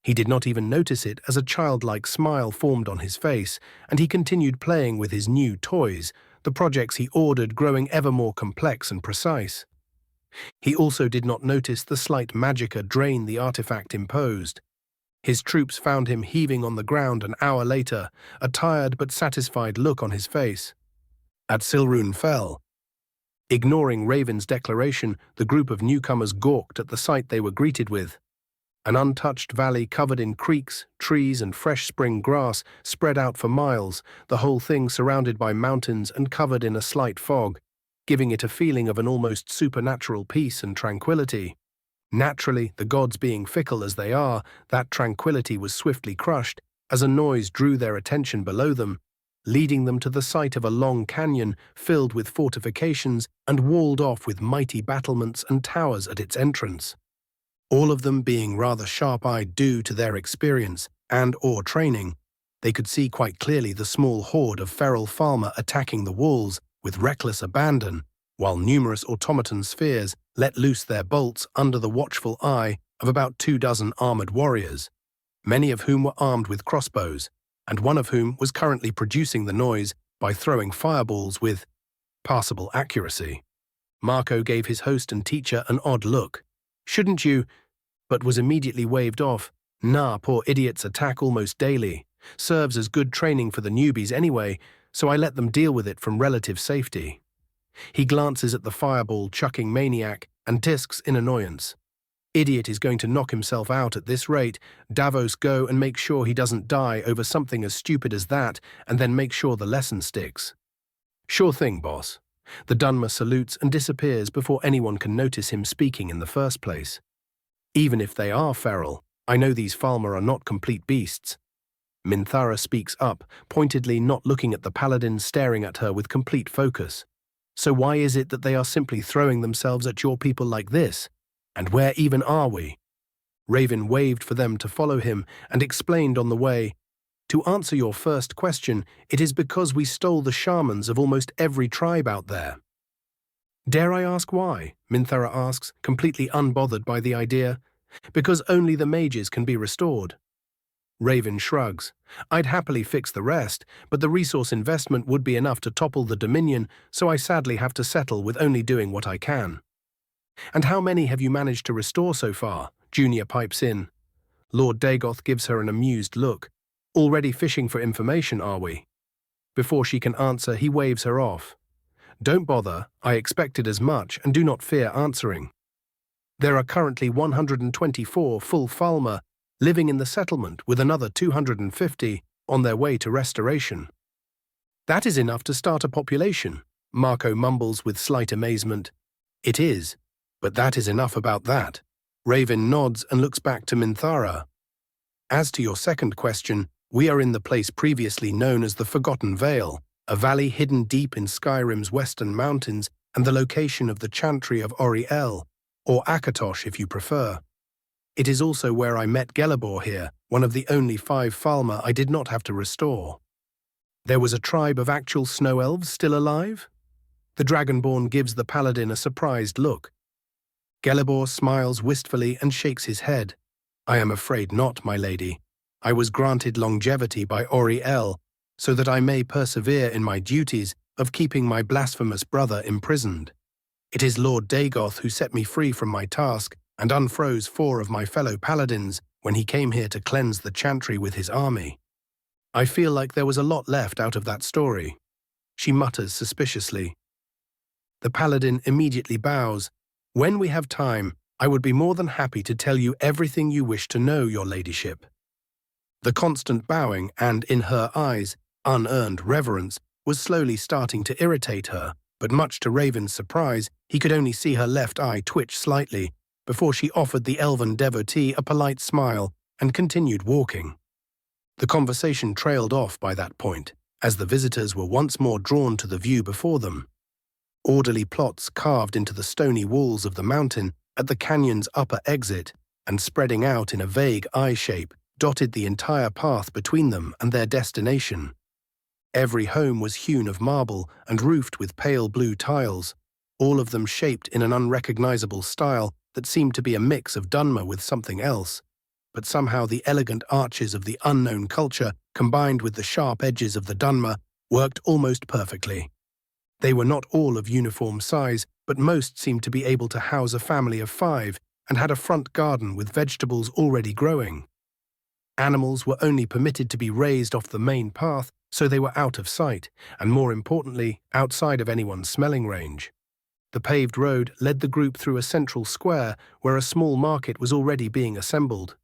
He did not even notice it as a childlike smile formed on his face, and he continued playing with his new toys, the projects he ordered growing ever more complex and precise. He also did not notice the slight magicka drain the artifact imposed. His troops found him heaving on the ground an hour later, a tired but satisfied look on his face. At Silrune Fell. Ignoring Raven's declaration, the group of newcomers gawked at the sight they were greeted with. An untouched valley covered in creeks, trees, and fresh spring grass spread out for miles, the whole thing surrounded by mountains and covered in a slight fog, giving it a feeling of an almost supernatural peace and tranquility. Naturally, the gods being fickle as they are, that tranquility was swiftly crushed as a noise drew their attention below them, leading them to the sight of a long canyon filled with fortifications and walled off with mighty battlements and towers at its entrance. All of them being rather sharp-eyed due to their experience and/or training, they could see quite clearly the small horde of feral Falmer attacking the walls with reckless abandon, while numerous automaton spheres let loose their bolts under the watchful eye of about 24 armored warriors, many of whom were armed with crossbows, and one of whom was currently producing the noise by throwing fireballs with passable accuracy. Marco gave his host and teacher an odd look. "Shouldn't you?" but was immediately waved off. "Nah, poor idiots attack almost daily. Serves as good training for the newbies anyway, so I let them deal with it from relative safety." He glances at the fireball-chucking maniac and tisks in annoyance. Idiot is going to knock himself out at this rate. Davos, go and make sure he doesn't die over something as stupid as that, and then make sure the lesson sticks. "Sure thing, boss." The Dunmer salutes and disappears before anyone can notice him speaking in the first place. Even if they are feral, I know these Falmer are not complete beasts. Minthara speaks up, pointedly not looking at the paladin staring at her with complete focus. So why is it that they are simply throwing themselves at your people like this? And where even are we? Raven waved for them to follow him and explained on the way, to answer your first question, it is because we stole the shamans of almost every tribe out there. Dare I ask why? Minthara asks, completely unbothered by the idea. Because only the mages can be restored. Raven shrugs. I'd happily fix the rest, but the resource investment would be enough to topple the Dominion, so I sadly have to settle with only doing what I can. And how many have you managed to restore so far? Junior pipes in. Lord Dagoth gives her an amused look. Already fishing for information, are we? Before she can answer, he waves her off. Don't bother, I expected as much and do not fear answering. There are currently 124 full Falmer living in the settlement with another 250 on their way to restoration. That is enough to start a population, Marco mumbles with slight amazement. It is, but that is enough about that. Raven nods and looks back to Minthara. As to your second question, we are in the place previously known as the Forgotten Vale, a valley hidden deep in Skyrim's western mountains and the location of the Chantry of Oriel, or Akatosh if you prefer. It is also where I met Gelebor here, one of the only 5 Falmer I did not have to restore. There was a tribe of actual snow elves still alive? The Dragonborn gives the paladin a surprised look. Gelebor smiles wistfully and shakes his head. I am afraid not, my lady. I was granted longevity by Oriel, so that I may persevere in my duties of keeping my blasphemous brother imprisoned. It is Lord Dagoth who set me free from my task and unfroze 4 of my fellow paladins when he came here to cleanse the Chantry with his army. I feel like there was a lot left out of that story. She mutters suspiciously. The paladin immediately bows. When we have time, I would be more than happy to tell you everything you wish to know, your ladyship. The constant bowing and, in her eyes, unearned reverence was slowly starting to irritate her, but much to Raven's surprise, he could only see her left eye twitch slightly before she offered the elven devotee a polite smile and continued walking. The conversation trailed off by that point, as the visitors were once more drawn to the view before them. Orderly plots carved into the stony walls of the mountain at the canyon's upper exit and spreading out in a vague eye shape dotted the entire path between them and their destination. Every home was hewn of marble and roofed with pale blue tiles, all of them shaped in an unrecognizable style that seemed to be a mix of Dunmer with something else, but somehow the elegant arches of the unknown culture combined with the sharp edges of the Dunmer worked almost perfectly. They were not all of uniform size, but most seemed to be able to house a family of 5 and had a front garden with vegetables already growing. Animals were only permitted to be raised off the main path, so they were out of sight, and more importantly, outside of anyone's smelling range. The paved road led the group through a central square where a small market was already being assembled.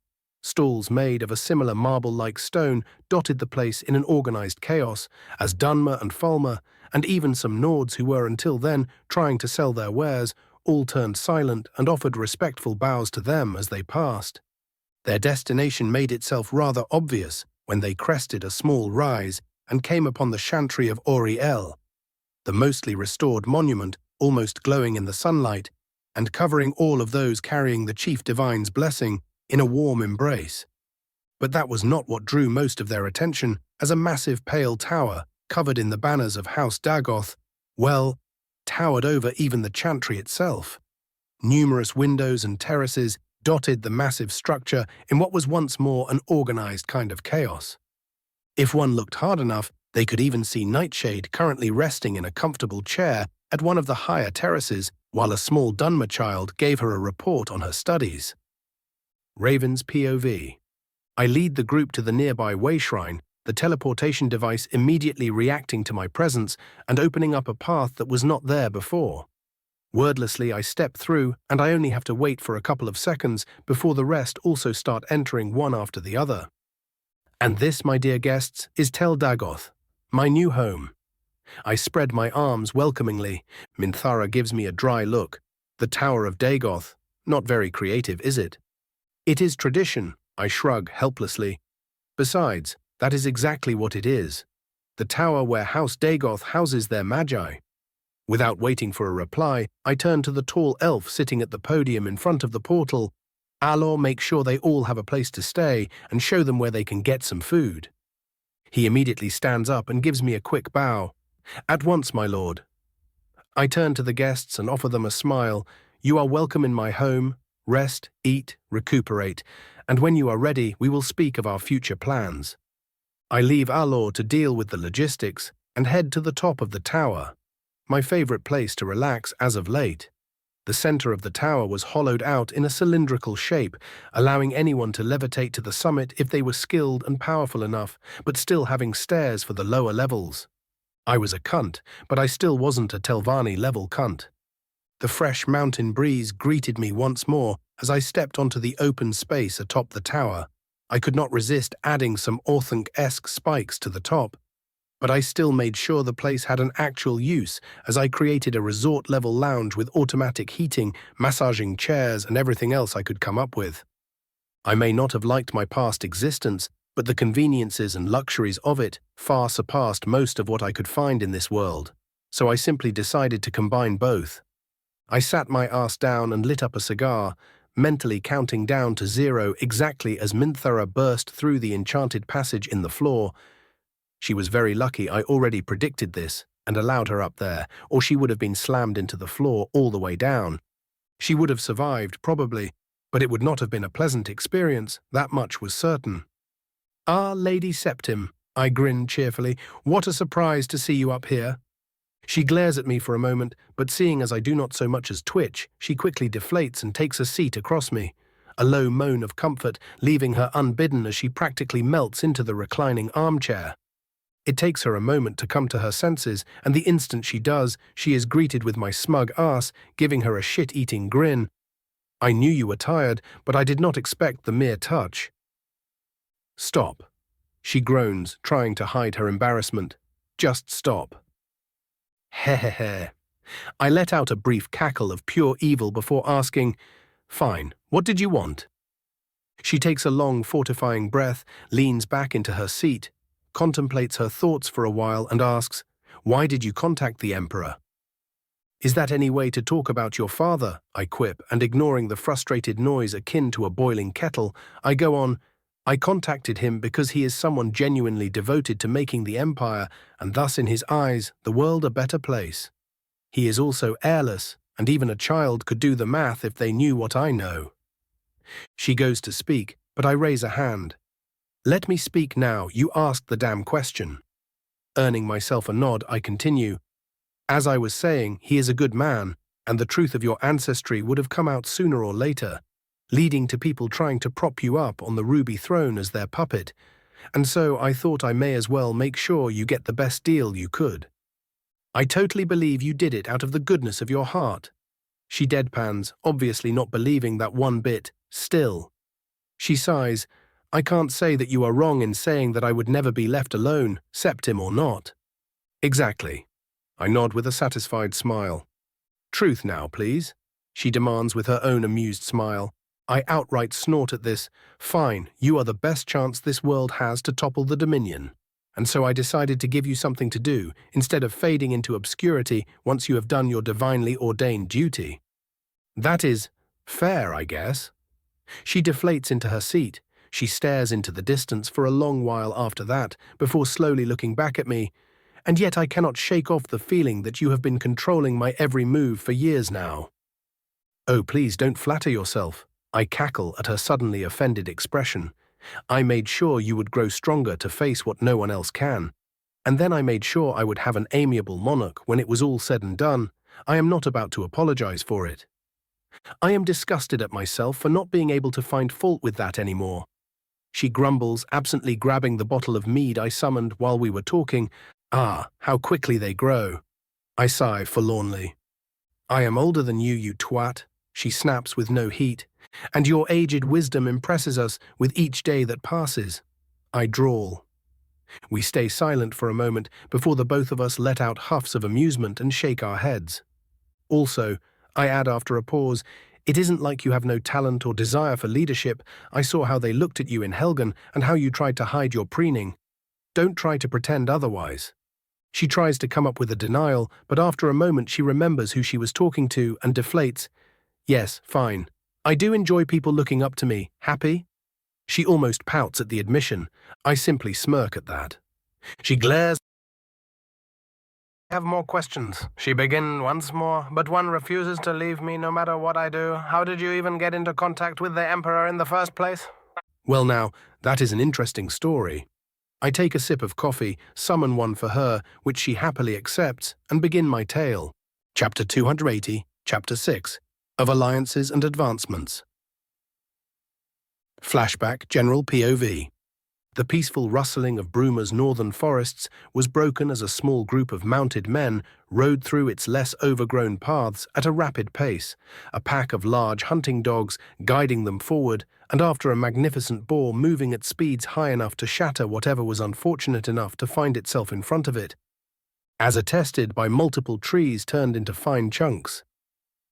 Stalls made of a similar marble-like stone dotted the place in an organized chaos, as Dunmer and Falmer, and even some Nords who were until then trying to sell their wares, all turned silent and offered respectful bows to them as they passed. Their destination made itself rather obvious when they crested a small rise and came upon the Chantry of Oriel, the mostly restored monument almost glowing in the sunlight and covering all of those carrying the Chief Divine's blessing in a warm embrace. But that was not what drew most of their attention, as a massive pale tower, covered in the banners of House Dagoth, towered over even the Chantry itself. Numerous windows and terraces dotted the massive structure in what was once more an organized kind of chaos. If one looked hard enough, they could even see Nightshade currently resting in a comfortable chair at one of the higher terraces, while a small Dunmer child gave her a report on her studies. Raven's POV. I lead the group to the nearby way shrine, the teleportation device immediately reacting to my presence and opening up a path that was not there before. Wordlessly, I step through, and I only have to wait for a couple of seconds before the rest also start entering one after the other. And this, my dear guests, is Tel Dagoth, my new home. I spread my arms welcomingly. Minthara gives me a dry look. The Tower of Dagoth. Not very creative, is it? It is tradition, I shrug helplessly. Besides, That is exactly what it is. The tower where House Dagoth houses their magi. Without waiting for a reply, I turned to the tall elf sitting at the podium in front of the portal. Alor, make sure they all have a place to stay and show them where they can get some food. He immediately stands up and gives me a quick bow. At once, my lord. I turn to the guests and offer them a smile. You are welcome in my home. Rest, eat, recuperate, and when you are ready, we will speak of our future plans. I leave Alor to deal with the logistics and head to the top of the tower, my favorite place to relax as of late. The center of the tower was hollowed out in a cylindrical shape, allowing anyone to levitate to the summit if they were skilled and powerful enough, but still having stairs for the lower levels. I was a cunt, but I still wasn't a Telvanni-level cunt. The fresh mountain breeze greeted me once more as I stepped onto the open space atop the tower. I could not resist adding some Orthanc-esque spikes to the top, but I still made sure the place had an actual use as I created a resort-level lounge with automatic heating, massaging chairs, and everything else I could come up with. I may not have liked my past existence, but the conveniences and luxuries of it far surpassed most of what I could find in this world, so I simply decided to combine both. I sat my ass down and lit up a cigar, mentally counting down to 0 exactly as Minthara burst through the enchanted passage in the floor. She was very lucky I already predicted this and allowed her up there, or she would have been slammed into the floor all the way down. She would have survived, probably, but it would not have been a pleasant experience, that much was certain. "Ah, Lady Septim," I grinned cheerfully, "what a surprise to see you up here." She glares at me for a moment, but seeing as I do not so much as twitch, she quickly deflates and takes a seat across me. A low moan of comfort, leaving her unbidden as she practically melts into the reclining armchair. It takes her a moment to come to her senses, and the instant she does, she is greeted with my smug ass, giving her a shit-eating grin. "I knew you were tired, but I did not expect the mere touch." "Stop," she groans, trying to hide her embarrassment. "Just stop." Hehehe. I let out a brief cackle of pure evil before asking, "Fine, what did you want?" She takes a long, fortifying breath, leans back into her seat, contemplates her thoughts for a while and asks, "Why did you contact the Emperor?" "Is that any way to talk about your father?" I quip, and ignoring the frustrated noise akin to a boiling kettle, I go on, "I contacted him because he is someone genuinely devoted to making the Empire, and thus in his eyes, the world a better place. He is also heirless, and even a child could do the math if they knew what I know." She goes to speak, but I raise a hand. "Let me speak now, you asked the damn question." Earning myself a nod, I continue. "As I was saying, he is a good man, and the truth of your ancestry would have come out sooner or later, leading to people trying to prop you up on the ruby throne as their puppet, and so I thought I may as well make sure you get the best deal you could. I totally believe you did it out of the goodness of your heart." She deadpans, obviously not believing that one bit, still. She sighs, "I can't say that you are wrong in saying that I would never be left alone, Septim or not." "Exactly." I nod with a satisfied smile. "Truth now, please," she demands with her own amused smile. I outright snort at this. "Fine, you are the best chance this world has to topple the Dominion. And so I decided to give you something to do, instead of fading into obscurity once you have done your divinely ordained duty." "That is fair, I guess." She deflates into her seat. She stares into the distance for a long while after that, before slowly looking back at me. "And yet I cannot shake off the feeling that you have been controlling my every move for years now." "Oh, please don't flatter yourself." I cackle at her suddenly offended expression. "I made sure you would grow stronger to face what no one else can. And then I made sure I would have an amiable monarch when it was all said and done. I am not about to apologize for it. I am disgusted at myself for not being able to find fault with that anymore." She grumbles, absently grabbing the bottle of mead I summoned while we were talking. "Ah, how quickly they grow." I sigh forlornly. "I am older than you twat," she snaps with no heat. "And your aged wisdom impresses us with each day that passes." I drawl. We stay silent for a moment before the both of us let out huffs of amusement and shake our heads. "Also," I add after a pause, "it isn't like you have no talent or desire for leadership. I saw how they looked at you in Helgen and how you tried to hide your preening. Don't try to pretend otherwise." She tries to come up with a denial, but after a moment she remembers who she was talking to and deflates. "Yes, fine. I do enjoy people looking up to me. Happy?" She almost pouts at the admission. I simply smirk at that. She glares. "Have more questions." She begins once more, "But one refuses to leave me no matter what I do. How did you even get into contact with the Emperor in the first place?" Well now, that is an interesting story. I take a sip of coffee, summon one for her, which she happily accepts, and begin my tale. Chapter 280, Chapter 6, of Alliances and Advancements. Flashback, General POV. The peaceful rustling of Bruma's northern forests was broken as a small group of mounted men rode through its less overgrown paths at a rapid pace, a pack of large hunting dogs guiding them forward, and after a magnificent boar moving at speeds high enough to shatter whatever was unfortunate enough to find itself in front of it, as attested by multiple trees turned into fine chunks.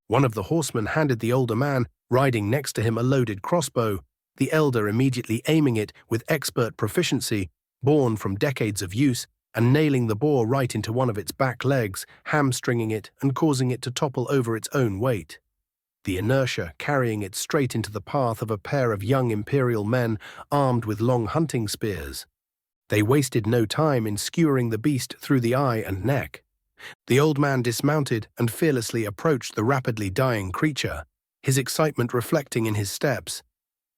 One of the horsemen handed the older man, riding next to him, a loaded crossbow, the elder immediately aiming it with expert proficiency, born from decades of use, and nailing the boar right into one of its back legs, hamstringing it and causing it to topple over its own weight. The inertia carrying it straight into the path of a pair of young imperial men armed with long hunting spears. They wasted no time in skewering the beast through the eye and neck. The old man dismounted and fearlessly approached the rapidly dying creature, his excitement reflecting in his steps.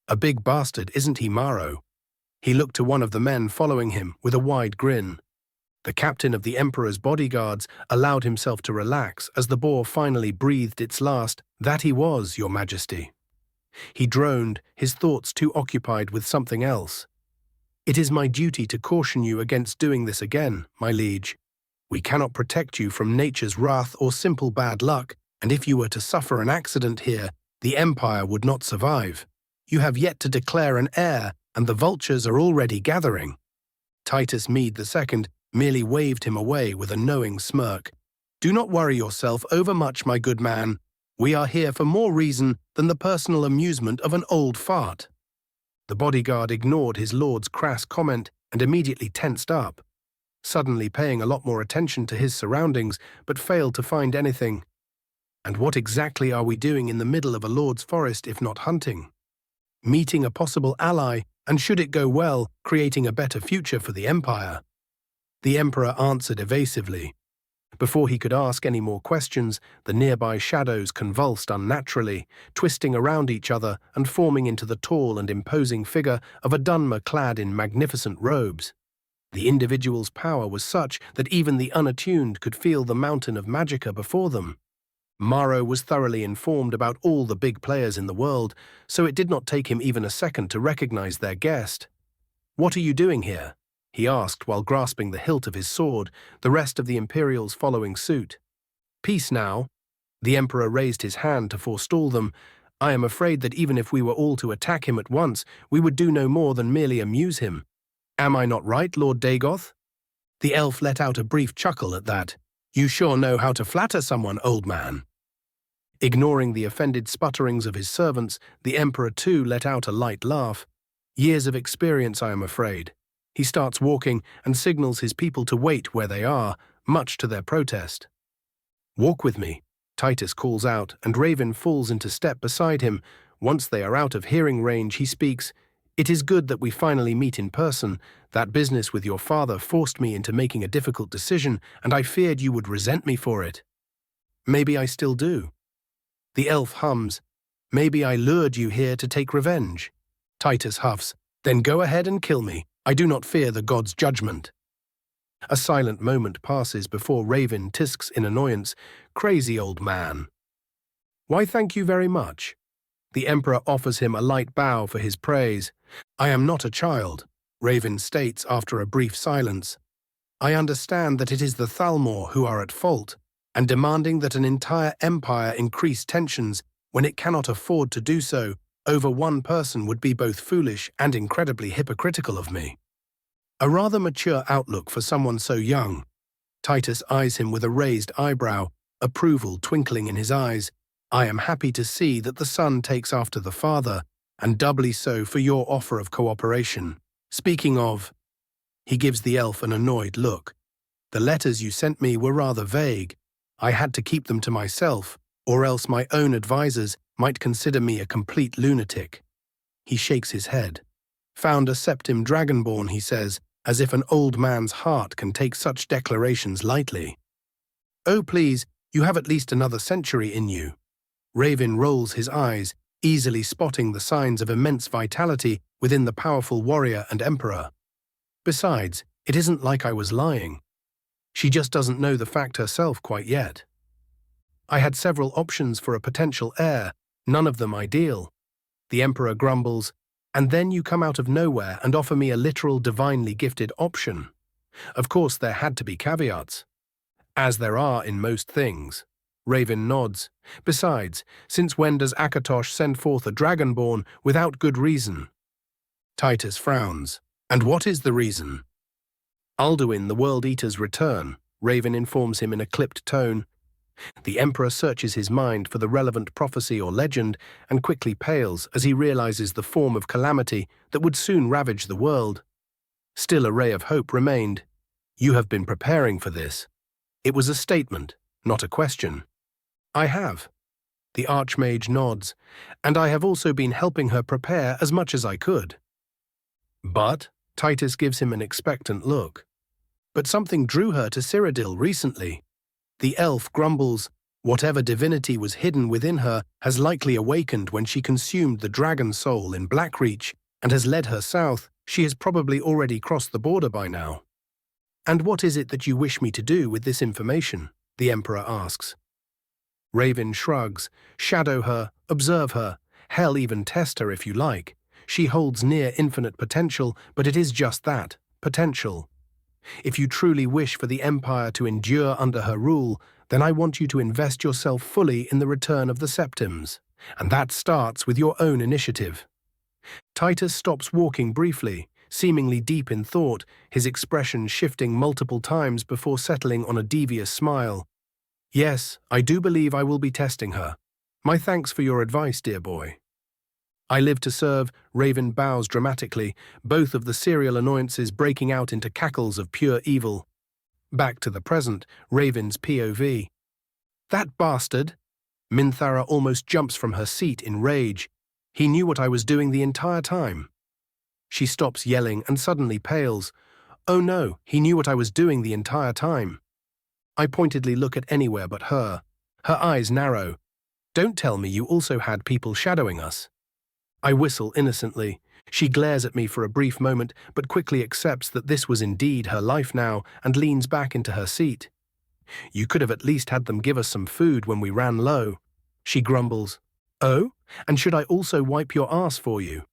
"A big bastard, isn't he, Maro?" He looked to one of the men following him with a wide grin. The captain of the Emperor's bodyguards allowed himself to relax as the boar finally breathed its last, "That he was, Your Majesty." He droned, his thoughts too occupied with something else. "It is my duty to caution you against doing this again, my liege. We cannot protect you from nature's wrath or simple bad luck, and if you were to suffer an accident here, the Empire would not survive. You have yet to declare an heir, and the vultures are already gathering." Titus Mede II merely waved him away with a knowing smirk. "Do not worry yourself overmuch, my good man. We are here for more reason than the personal amusement of an old fart." The bodyguard ignored his lord's crass comment and immediately tensed up, suddenly paying a lot more attention to his surroundings, but failed to find anything. And what exactly are we doing in the middle of a lord's forest if not hunting? Meeting a possible ally, and should it go well, creating a better future for the Empire. The Emperor answered evasively. Before he could ask any more questions, the nearby shadows convulsed unnaturally, twisting around each other and forming into the tall and imposing figure of a Dunmer clad in magnificent robes. The individual's power was such that even the unattuned could feel the mountain of magicka before them. Maro was thoroughly informed about all the big players in the world, so it did not take him even a second to recognize their guest. "What are you doing here?" he asked while grasping the hilt of his sword, the rest of the Imperials following suit. "Peace now." The Emperor raised his hand to forestall them. "I am afraid that even if we were all to attack him at once, we would do no more than merely amuse him. Am I not right, Lord Dagoth?" The elf let out a brief chuckle at that. "You sure know how to flatter someone, old man." Ignoring the offended sputterings of his servants, the Emperor too let out a light laugh. "Years of experience, I am afraid." He starts walking and signals his people to wait where they are, much to their protest. "Walk with me," Titus calls out, and Raven falls into step beside him. Once they are out of hearing range, he speaks. "It is good that we finally meet in person. That business with your father forced me into making a difficult decision, and I feared you would resent me for it." "Maybe I still do." The elf hums. "Maybe I lured you here to take revenge." Titus huffs. "Then go ahead and kill me. I do not fear the god's judgment." A silent moment passes before Raven tisks in annoyance. "Crazy old man." "Why, thank you very much." The Emperor offers him a light bow for his praise. "I am not a child," Raven states after a brief silence. "I understand that it is the Thalmor who are at fault, and demanding that an entire empire increase tensions when it cannot afford to do so over one person would be both foolish and incredibly hypocritical of me." A rather mature outlook for someone so young. Titus eyes him with a raised eyebrow, approval twinkling in his eyes. "I am happy to see that the son takes after the father, and doubly so for your offer of cooperation. Speaking of..." He gives the elf an annoyed look. The letters you sent me were rather vague. I had to keep them to myself, or else my own advisors might consider me a complete lunatic. He shakes his head. Found a septim dragonborn, he says, as if an old man's heart can take such declarations lightly. Oh, please, you have at least another century in you. Raven rolls his eyes, easily spotting the signs of immense vitality within the powerful warrior and emperor. Besides, it isn't like I was lying. She just doesn't know the fact herself quite yet. I had several options for a potential heir, none of them ideal. The emperor grumbles, and then you come out of nowhere and offer me a literal divinely gifted option. Of course, there had to be caveats. As there are in most things. Raven nods. Besides, since when does Akatosh send forth a dragonborn without good reason? Titus frowns. And what is the reason? Alduin, the World Eater's return, Raven informs him in a clipped tone. The Emperor searches his mind for the relevant prophecy or legend and quickly pales as he realizes the form of calamity that would soon ravage the world. Still a ray of hope remained. You have been preparing for this. It was a statement, not a question. I have. The Archmage nods, and I have also been helping her prepare as much as I could. But, Titus gives him an expectant look. But something drew her to Cyrodiil recently. The elf grumbles, whatever divinity was hidden within her has likely awakened when she consumed the dragon soul in Blackreach and has led her south. She has probably already crossed the border by now. And what is it that you wish me to do with this information? The Emperor asks. Raven shrugs. Shadow her, observe her, hell even test her if you like. She holds near infinite potential, but it is just that, potential. If you truly wish for the Empire to endure under her rule, then I want you to invest yourself fully in the return of the Septims, and that starts with your own initiative. Titus stops walking briefly, seemingly deep in thought, his expression shifting multiple times before settling on a devious smile. Yes, I do believe I will be testing her. My thanks for your advice, dear boy. I live to serve, Raven bows dramatically, both of the serial annoyances breaking out into cackles of pure evil. Back to the present, Raven's POV. That bastard! Minthara almost jumps from her seat in rage. He knew what I was doing the entire time. She stops yelling and suddenly pales. Oh no, he knew what I was doing the entire time. I pointedly look at anywhere but her. Her eyes narrow. Don't tell me you also had people shadowing us. I whistle innocently. She glares at me for a brief moment, but quickly accepts that this was indeed her life now and leans back into her seat. You could have at least had them give us some food when we ran low. She grumbles. Oh, and should I also wipe your ass for you?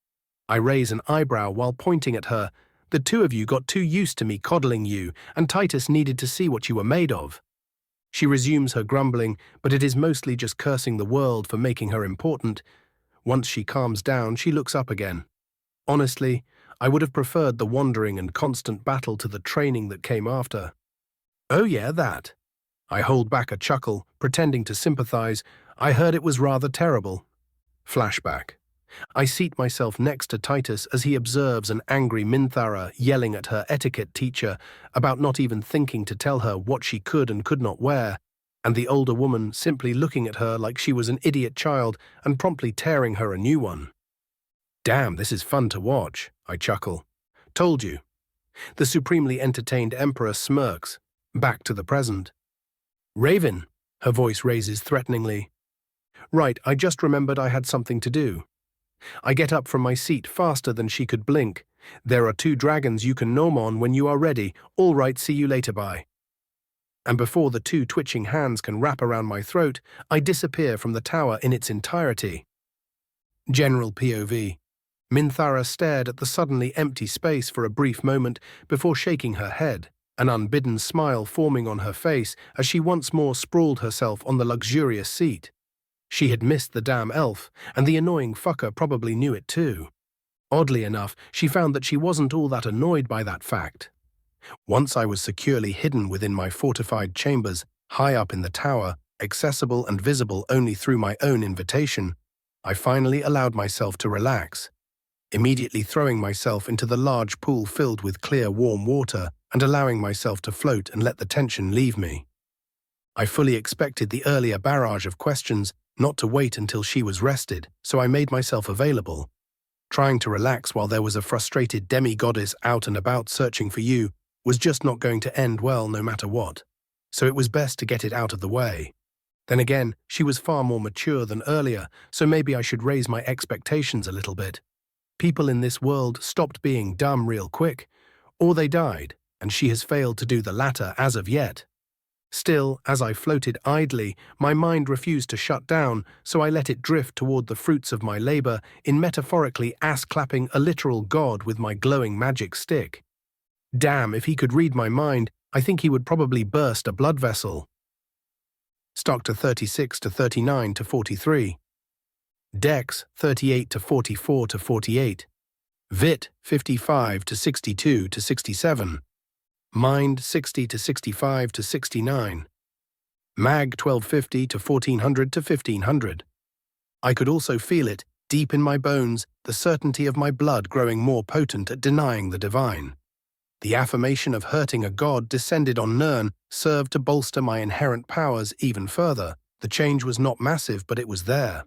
I raise an eyebrow while pointing at her. The two of you got too used to me coddling you, and Titus needed to see what you were made of. She resumes her grumbling, but it is mostly just cursing the world for making her important. Once she calms down, she looks up again. Honestly, I would have preferred the wandering and constant battle to the training that came after. Oh yeah, that. I hold back a chuckle, pretending to sympathize. I heard it was rather terrible. Flashback. I seat myself next to Titus as he observes an angry Minthara yelling at her etiquette teacher about not even thinking to tell her what she could and could not wear, and the older woman simply looking at her like she was an idiot child and promptly tearing her a new one. Damn, this is fun to watch, I chuckle. Told you. The supremely entertained Emperor smirks. Back to the present. Raven, her voice raises threateningly. Right, I just remembered I had something to do. I get up from my seat faster than she could blink. There are 2 dragons you can nom on when you are ready. All right, see you later, bye. And before the 2 twitching hands can wrap around my throat, I disappear from the tower in its entirety. General POV. Minthara stared at the suddenly empty space for a brief moment before shaking her head, an unbidden smile forming on her face as she once more sprawled herself on the luxurious seat. She had missed the damn elf, and the annoying fucker probably knew it too. Oddly enough, she found that she wasn't all that annoyed by that fact. Once I was securely hidden within my fortified chambers, high up in the tower, accessible and visible only through my own invitation, I finally allowed myself to relax. immediately throwing myself into the large pool filled with clear, warm water and allowing myself to float and let the tension leave me. I fully expected the earlier barrage of questions, not to wait until she was rested, so I made myself available. Trying to relax while there was a frustrated demi-goddess out and about searching for you was just not going to end well no matter what, so it was best to get it out of the way. Then again, she was far more mature than earlier, so maybe I should raise my expectations a little bit. People in this world stopped being dumb real quick, or they died, and she has failed to do the latter as of yet. Still, as I floated idly, my mind refused to shut down, so I let it drift toward the fruits of my labor in metaphorically ass-clapping a literal god with my glowing magic stick. Damn, if he could read my mind, I think he would probably burst a blood vessel. Stock to 36 to 39 to 43. Dex 38 to 44 to 48. Vit 55 to 62 to 67. Mind 60 to 65 to 69. Mag 1250 to 1400 to 1500. I could also feel it, deep in my bones, the certainty of my blood growing more potent at denying the divine. The affirmation of hurting a god descended on Nirn served to bolster my inherent powers even further. The change was not massive, but it was there.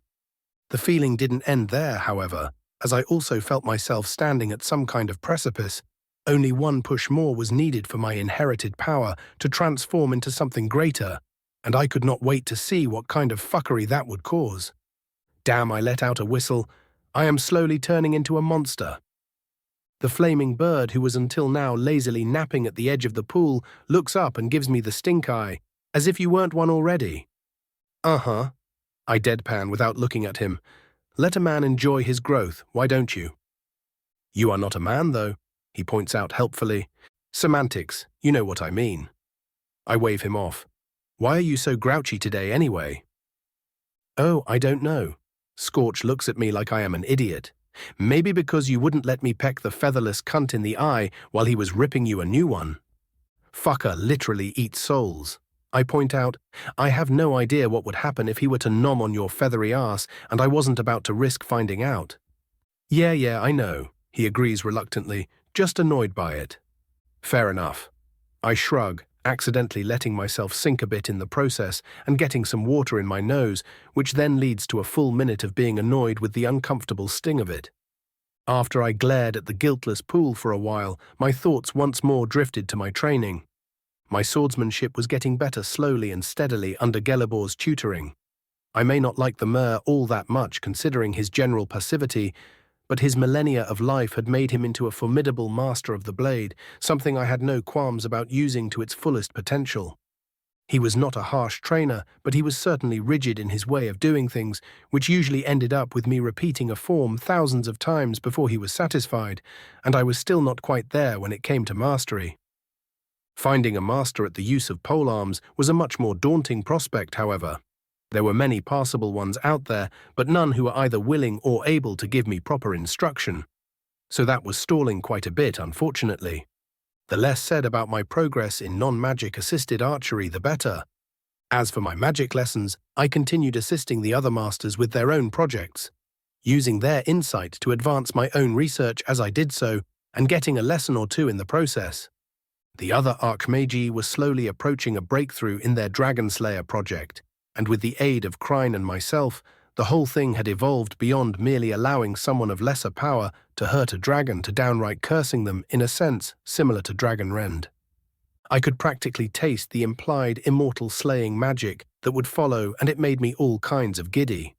The feeling didn't end there, however, as I also felt myself standing at some kind of precipice. Only one push more was needed for my inherited power to transform into something greater, and I could not wait to see what kind of fuckery that would cause. Damn, I let out a whistle. I am slowly turning into a monster. The flaming bird, who was until now lazily napping at the edge of the pool, looks up and gives me the stink eye, as if you weren't one already. Uh-huh. I deadpan without looking at him. Let a man enjoy his growth, why don't you? You are not a man, though, he points out helpfully. Semantics, you know what I mean. I wave him off. Why are you so grouchy today, anyway? Oh, I don't know. Scorch looks at me like I am an idiot. Maybe because you wouldn't let me peck the featherless cunt in the eye while he was ripping you a new one. Fucker literally eats souls. I point out, I have no idea what would happen if he were to nom on your feathery ass, and I wasn't about to risk finding out. Yeah, I know, he agrees reluctantly, just annoyed by it. Fair enough. I shrug, accidentally letting myself sink a bit in the process and getting some water in my nose, which then leads to a full minute of being annoyed with the uncomfortable sting of it. After I glared at the guiltless pool for a while, my thoughts once more drifted to my training. My swordsmanship was getting better slowly and steadily under Gelibor's tutoring. I may not like the Mer all that much considering his general passivity, but his millennia of life had made him into a formidable master of the blade, something I had no qualms about using to its fullest potential. He was not a harsh trainer, but he was certainly rigid in his way of doing things, which usually ended up with me repeating a form thousands of times before he was satisfied, and I was still not quite there when it came to mastery. Finding a master at the use of polearms was a much more daunting prospect, however. There were many passable ones out there, but none who were either willing or able to give me proper instruction. So that was stalling quite a bit, unfortunately. The less said about my progress in non-magic assisted archery, the better. As for my magic lessons, I continued assisting the other masters with their own projects, using their insight to advance my own research as I did so, and getting a lesson or two in the process. The other Archmagi were slowly approaching a breakthrough in their Dragon Slayer project, and with the aid of Cairn and myself, the whole thing had evolved beyond merely allowing someone of lesser power to hurt a dragon to downright cursing them in a sense similar to Dragon Rend. I could practically taste the implied immortal slaying magic that would follow, and it made me all kinds of giddy.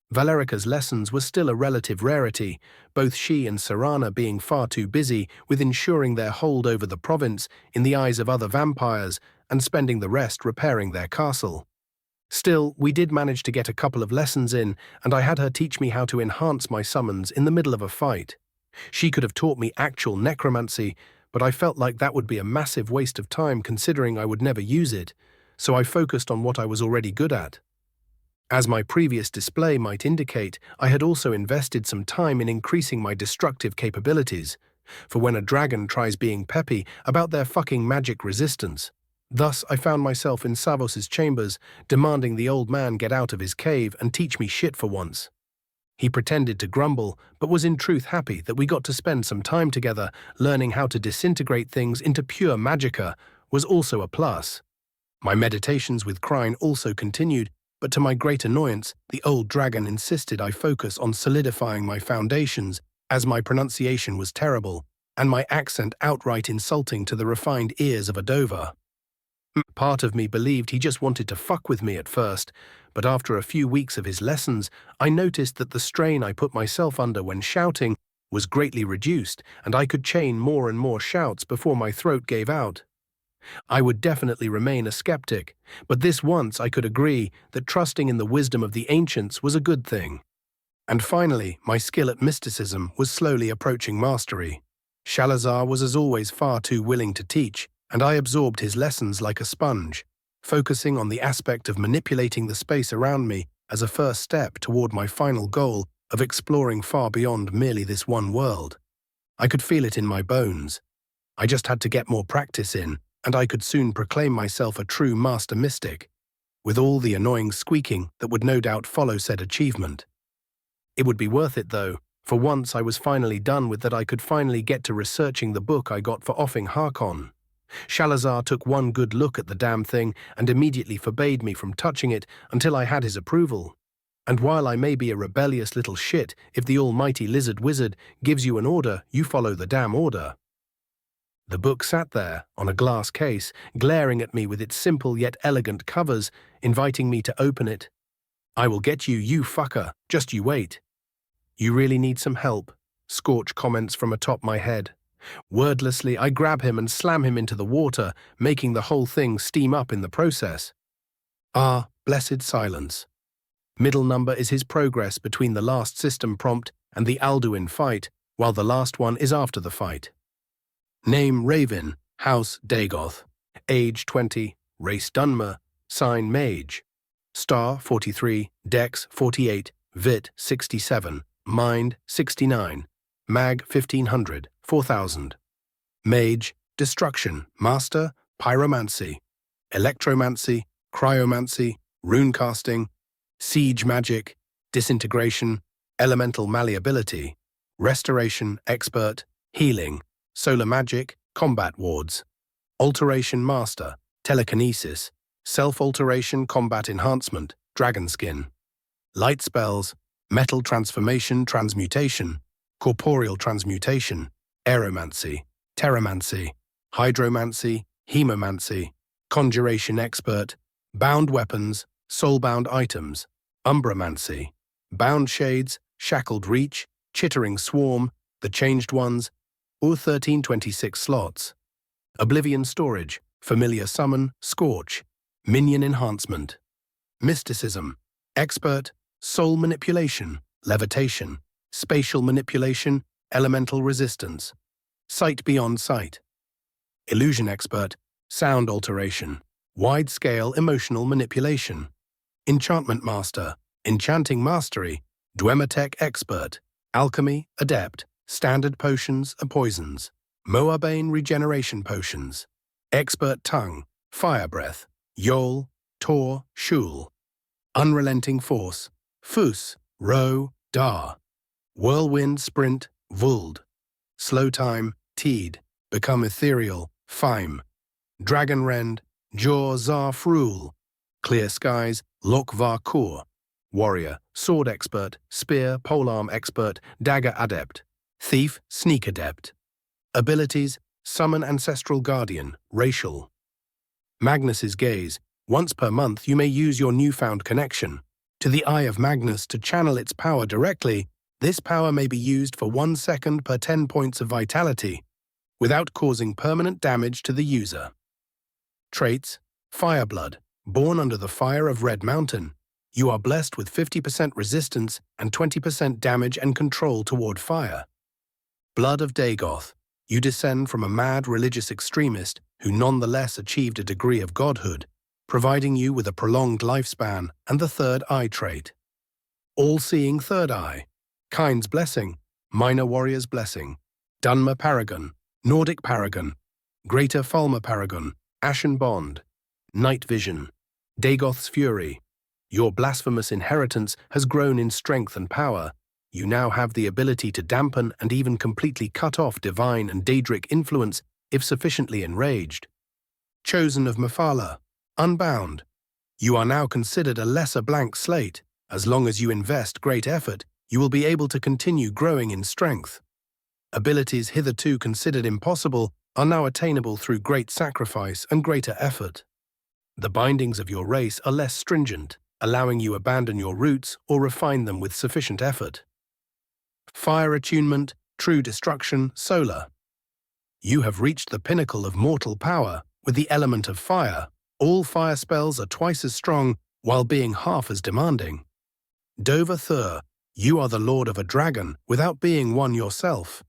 Valerica's lessons were still a relative rarity, both she and Serana being far too busy with ensuring their hold over the province in the eyes of other vampires and spending the rest repairing their castle. Still, we did manage to get a couple of lessons in, and I had her teach me how to enhance my summons in the middle of a fight. She could have taught me actual necromancy, but I felt like that would be a massive waste of time considering I would never use it, so I focused on what I was already good at. As my previous display might indicate, I had also invested some time in increasing my destructive capabilities, for when a dragon tries being peppy about their fucking magic resistance. Thus, I found myself in Savos's chambers, demanding the old man get out of his cave and teach me shit for once. He pretended to grumble, but was in truth happy that we got to spend some time together. Learning how to disintegrate things into pure magicka was also a plus. My meditations with Cairn also continued, but to my great annoyance, the old dragon insisted I focus on solidifying my foundations, as my pronunciation was terrible, and my accent outright insulting to the refined ears of a Dover. Part of me believed he just wanted to fuck with me at first, but after a few weeks of his lessons, I noticed that the strain I put myself under when shouting was greatly reduced, and I could chain more and more shouts before my throat gave out. I would definitely remain a skeptic, but this once I could agree that trusting in the wisdom of the ancients was a good thing. And finally, my skill at mysticism was slowly approaching mastery. Shalazar was as always far too willing to teach, and I absorbed his lessons like a sponge, focusing on the aspect of manipulating the space around me as a first step toward my final goal of exploring far beyond merely this one world. I could feel it in my bones. I just had to get more practice in, and I could soon proclaim myself a true master mystic, with all the annoying squeaking that would no doubt follow said achievement. It would be worth it though, for once I was finally done with that I could finally get to researching the book I got for offing Harkon. Shalazar took one good look at the damn thing and immediately forbade me from touching it until I had his approval. And while I may be a rebellious little shit, if the almighty lizard wizard gives you an order, you follow the damn order. The book sat there, on a glass case, glaring at me with its simple yet elegant covers, inviting me to open it. "I will get you, you fucker, just you wait." "You really need some help," Scorch comments from atop my head. Wordlessly, I grab him and slam him into the water, making the whole thing steam up in the process. Ah, blessed silence. Middle number is his progress between the last system prompt and the Alduin fight, while the last one is after the fight. Name Raven, House Dagoth, Age 20, Race Dunmer, Sign Mage, Star 43, Dex 48, Vit 67, Mind 69, Mag 1500, 4000. Mage, Destruction, Master, Pyromancy, Electromancy, Cryomancy, Runecasting, Siege Magic, Disintegration, Elemental Malleability, Restoration Expert, Healing, Solar Magic, Combat Wards, Alteration Master, Telekinesis, Self-Alteration Combat Enhancement, Dragon Skin, Light Spells, Metal Transformation Transmutation, Corporeal Transmutation, Aeromancy, Terramancy, Hydromancy, Hemomancy, Conjuration Expert, Bound Weapons, Soulbound Items, Umbramancy, Bound Shades, Shackled Reach, Chittering Swarm, The Changed Ones, or 1326 slots. Oblivion Storage, Familiar Summon, Scorch, Minion Enhancement. Mysticism, Expert, Soul Manipulation, Levitation, Spatial Manipulation, Elemental Resistance, Sight Beyond Sight. Illusion Expert, Sound Alteration, Wide-Scale Emotional Manipulation. Enchantment Master, Enchanting Mastery, Dwematech Expert, Alchemy Adept, Standard Potions and Poisons, Moabane Regeneration Potions, Expert Tongue, Fire Breath, Yol, Tor, Shul, Unrelenting Force, Fus, Ro, Dar, Whirlwind Sprint, Vuld, Slow Time, Teed, Become Ethereal, Fime, Dragon Rend, Jor Zarf Rule, Clear Skies, Lokvar Kur, Warrior, Sword Expert, Spear, Polearm Expert, Dagger Adept, Thief, Sneak Adept. Abilities, Summon Ancestral Guardian, Racial. Magnus's Gaze. Once per month you may use your newfound connection to the Eye of Magnus to channel its power directly. This power may be used for 1 second per 10 points of vitality, without causing permanent damage to the user. Traits, Fireblood. Born under the fire of Red Mountain, you are blessed with 50% resistance and 20% damage and control toward fire. Blood of Dagoth. You descend from a mad religious extremist who nonetheless achieved a degree of godhood, providing you with a prolonged lifespan and the Third Eye trait. All-Seeing Third Eye. Cairn's Blessing, Minor Warrior's Blessing, Dunmer Paragon, Nordic Paragon, Greater Falmer Paragon, Ashen Bond, Night Vision, Dagoth's Fury. Your blasphemous inheritance has grown in strength and power, You now have the ability to dampen and even completely cut off divine and Daedric influence if sufficiently enraged. Chosen of Mephala, unbound. You are now considered a lesser blank slate. As long as you invest great effort, you will be able to continue growing in strength. Abilities hitherto considered impossible are now attainable through great sacrifice and greater effort. The bindings of your race are less stringent, allowing you abandon your roots or refine them with sufficient effort. Fire attunement, true destruction, solar. You have reached the pinnacle of mortal power with the element of fire. All fire spells are twice as strong while being half as demanding. Dova Thur, you are the lord of a dragon without being one yourself.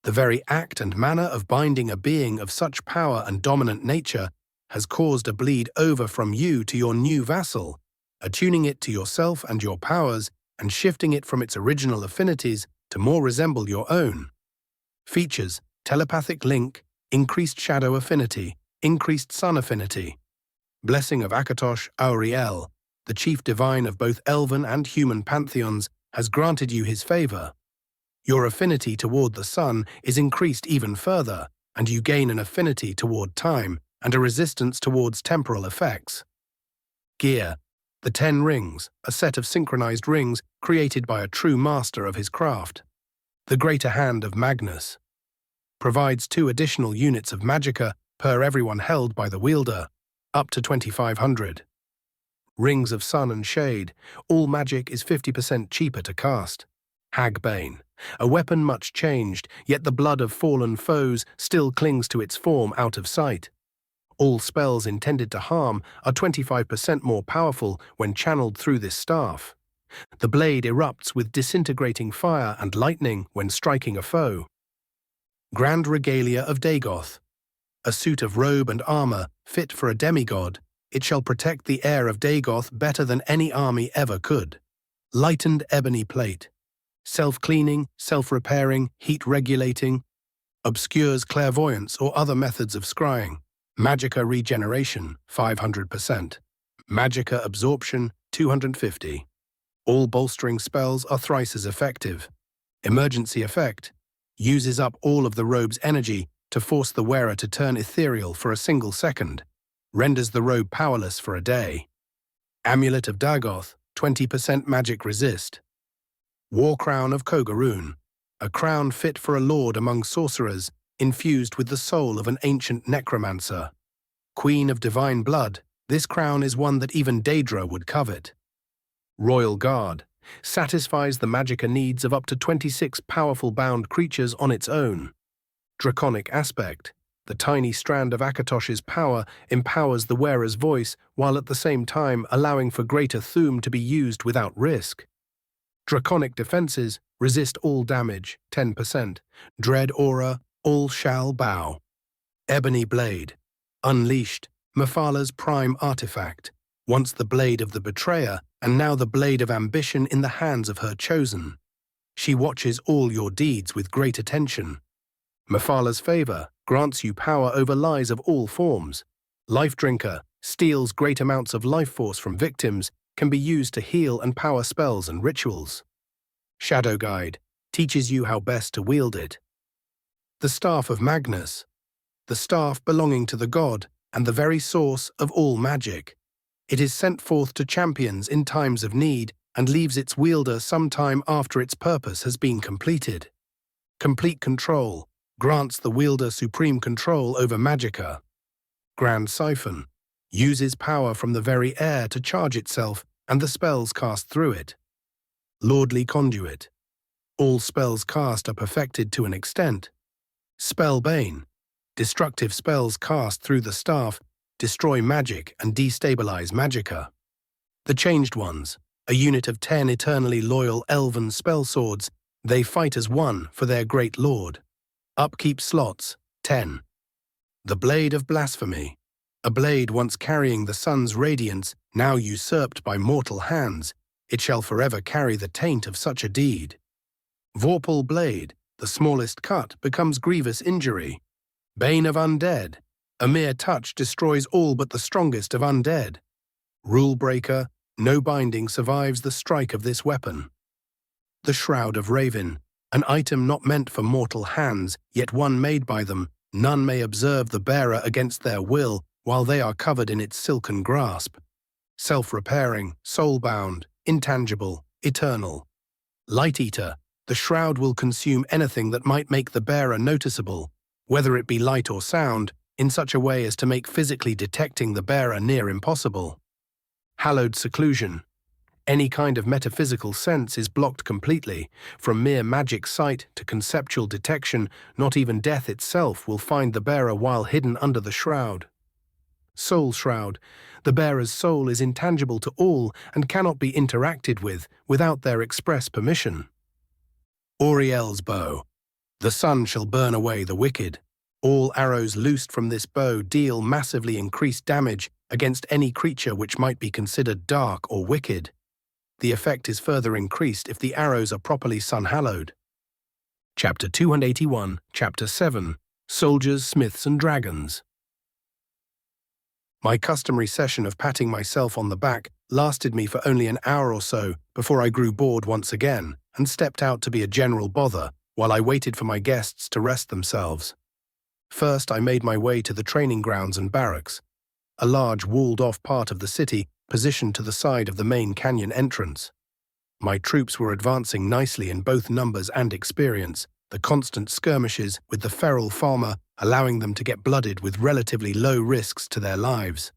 The very act and manner of binding a being of such power and dominant nature has caused a bleed over from you to your new vassal, attuning it to yourself and your powers and shifting it from its original affinities to more resemble your own. Features: telepathic link, increased shadow affinity, increased sun affinity. Blessing of Akatosh Auriel, the chief divine of both elven and human pantheons, has granted you his favor. Your affinity toward the sun is increased even further, and you gain an affinity toward time and a resistance towards temporal effects. Gear: the 10 rings, a set of synchronized rings created by a true master of his craft. The Greater Hand of Magnus provides 2 additional units of magicka per everyone held by the wielder, up to 2,500. Rings of Sun and Shade, all magic is 50% cheaper to cast. Hagbane, a weapon much changed, yet the blood of fallen foes still clings to its form out of sight. All spells intended to harm are 25% more powerful when channeled through this staff. The blade erupts with disintegrating fire and lightning when striking a foe. Grand Regalia of Dagoth, a suit of robe and armor fit for a demigod. It shall protect the heir of Dagoth better than any army ever could. Lightened ebony plate. Self-cleaning, self-repairing, heat-regulating. Obscures clairvoyance or other methods of scrying. Magicka regeneration, 500%. Magicka absorption, 250. All bolstering spells are thrice as effective. Emergency effect. Uses up all of the robe's energy to force the wearer to turn ethereal for a single second. Renders the robe powerless for a day. Amulet of Dagoth, 20% magic resist. War Crown of Kogaroon, a crown fit for a lord among sorcerers, infused with the soul of an ancient necromancer. Queen of Divine Blood, this crown is one that even Daedra would covet. Royal Guard, satisfies the magicka needs of up to 26 powerful bound creatures on its own. Draconic Aspect, the tiny strand of Akatosh's power empowers the wearer's voice while at the same time allowing for greater Thu'um to be used without risk. Draconic Defenses, resist all damage, 10%. Dread Aura, all shall bow. Ebony Blade, unleashed, Mephala's prime artifact, once the blade of the betrayer and now the blade of ambition in the hands of her chosen. She watches all your deeds with great attention. Mephala's favor grants you power over lies of all forms. Life Drinker steals great amounts of life force from victims, can be used to heal and power spells and rituals. Shadow Guide teaches you how best to wield it. The Staff of Magnus, the staff belonging to the god and the very source of all magic. It is sent forth to champions in times of need and leaves its wielder some time after its purpose has been completed. Complete Control grants the wielder supreme control over magicka. Grand Siphon uses power from the very air to charge itself and the spells cast through it. Lordly Conduit, all spells cast are perfected to an extent. Spellbane, destructive spells cast through the staff destroy magic and destabilize magicka. The Changed Ones, a unit of 10 eternally loyal elven spell swords, they fight as one for their great lord. Upkeep slots, 10. The Blade of Blasphemy, a blade once carrying the sun's radiance, now usurped by mortal hands, it shall forever carry the taint of such a deed. Vorpal Blade, the smallest cut becomes grievous injury. Bane of Undead, a mere touch destroys all but the strongest of undead. Rule Breaker, no binding survives the strike of this weapon. The Shroud of Raven, an item not meant for mortal hands, yet one made by them. None may observe the bearer against their will while they are covered in its silken grasp. Self-repairing, soul-bound, intangible, eternal. Light Eater, the shroud will consume anything that might make the bearer noticeable, whether it be light or sound, in such a way as to make physically detecting the bearer near impossible. Hallowed Seclusion. Any kind of metaphysical sense is blocked completely. From mere magic sight to conceptual detection, not even death itself will find the bearer while hidden under the shroud. Soul Shroud. The bearer's soul is intangible to all and cannot be interacted with without their express permission. Auriel's Bow. The sun shall burn away the wicked. All arrows loosed from this bow deal massively increased damage against any creature which might be considered dark or wicked. The effect is further increased if the arrows are properly sun-hallowed. Chapter 281, Chapter 7, Soldiers, Smiths and Dragons. My customary session of patting myself on the back lasted me for only an hour or so before I grew bored once again and stepped out to be a general bother while I waited for my guests to rest themselves. First, I made my way to the training grounds and barracks, a large walled-off part of the city positioned to the side of the main canyon entrance. My troops were advancing nicely in both numbers and experience, the constant skirmishes with the feral farmer allowing them to get blooded with relatively low risks to their lives.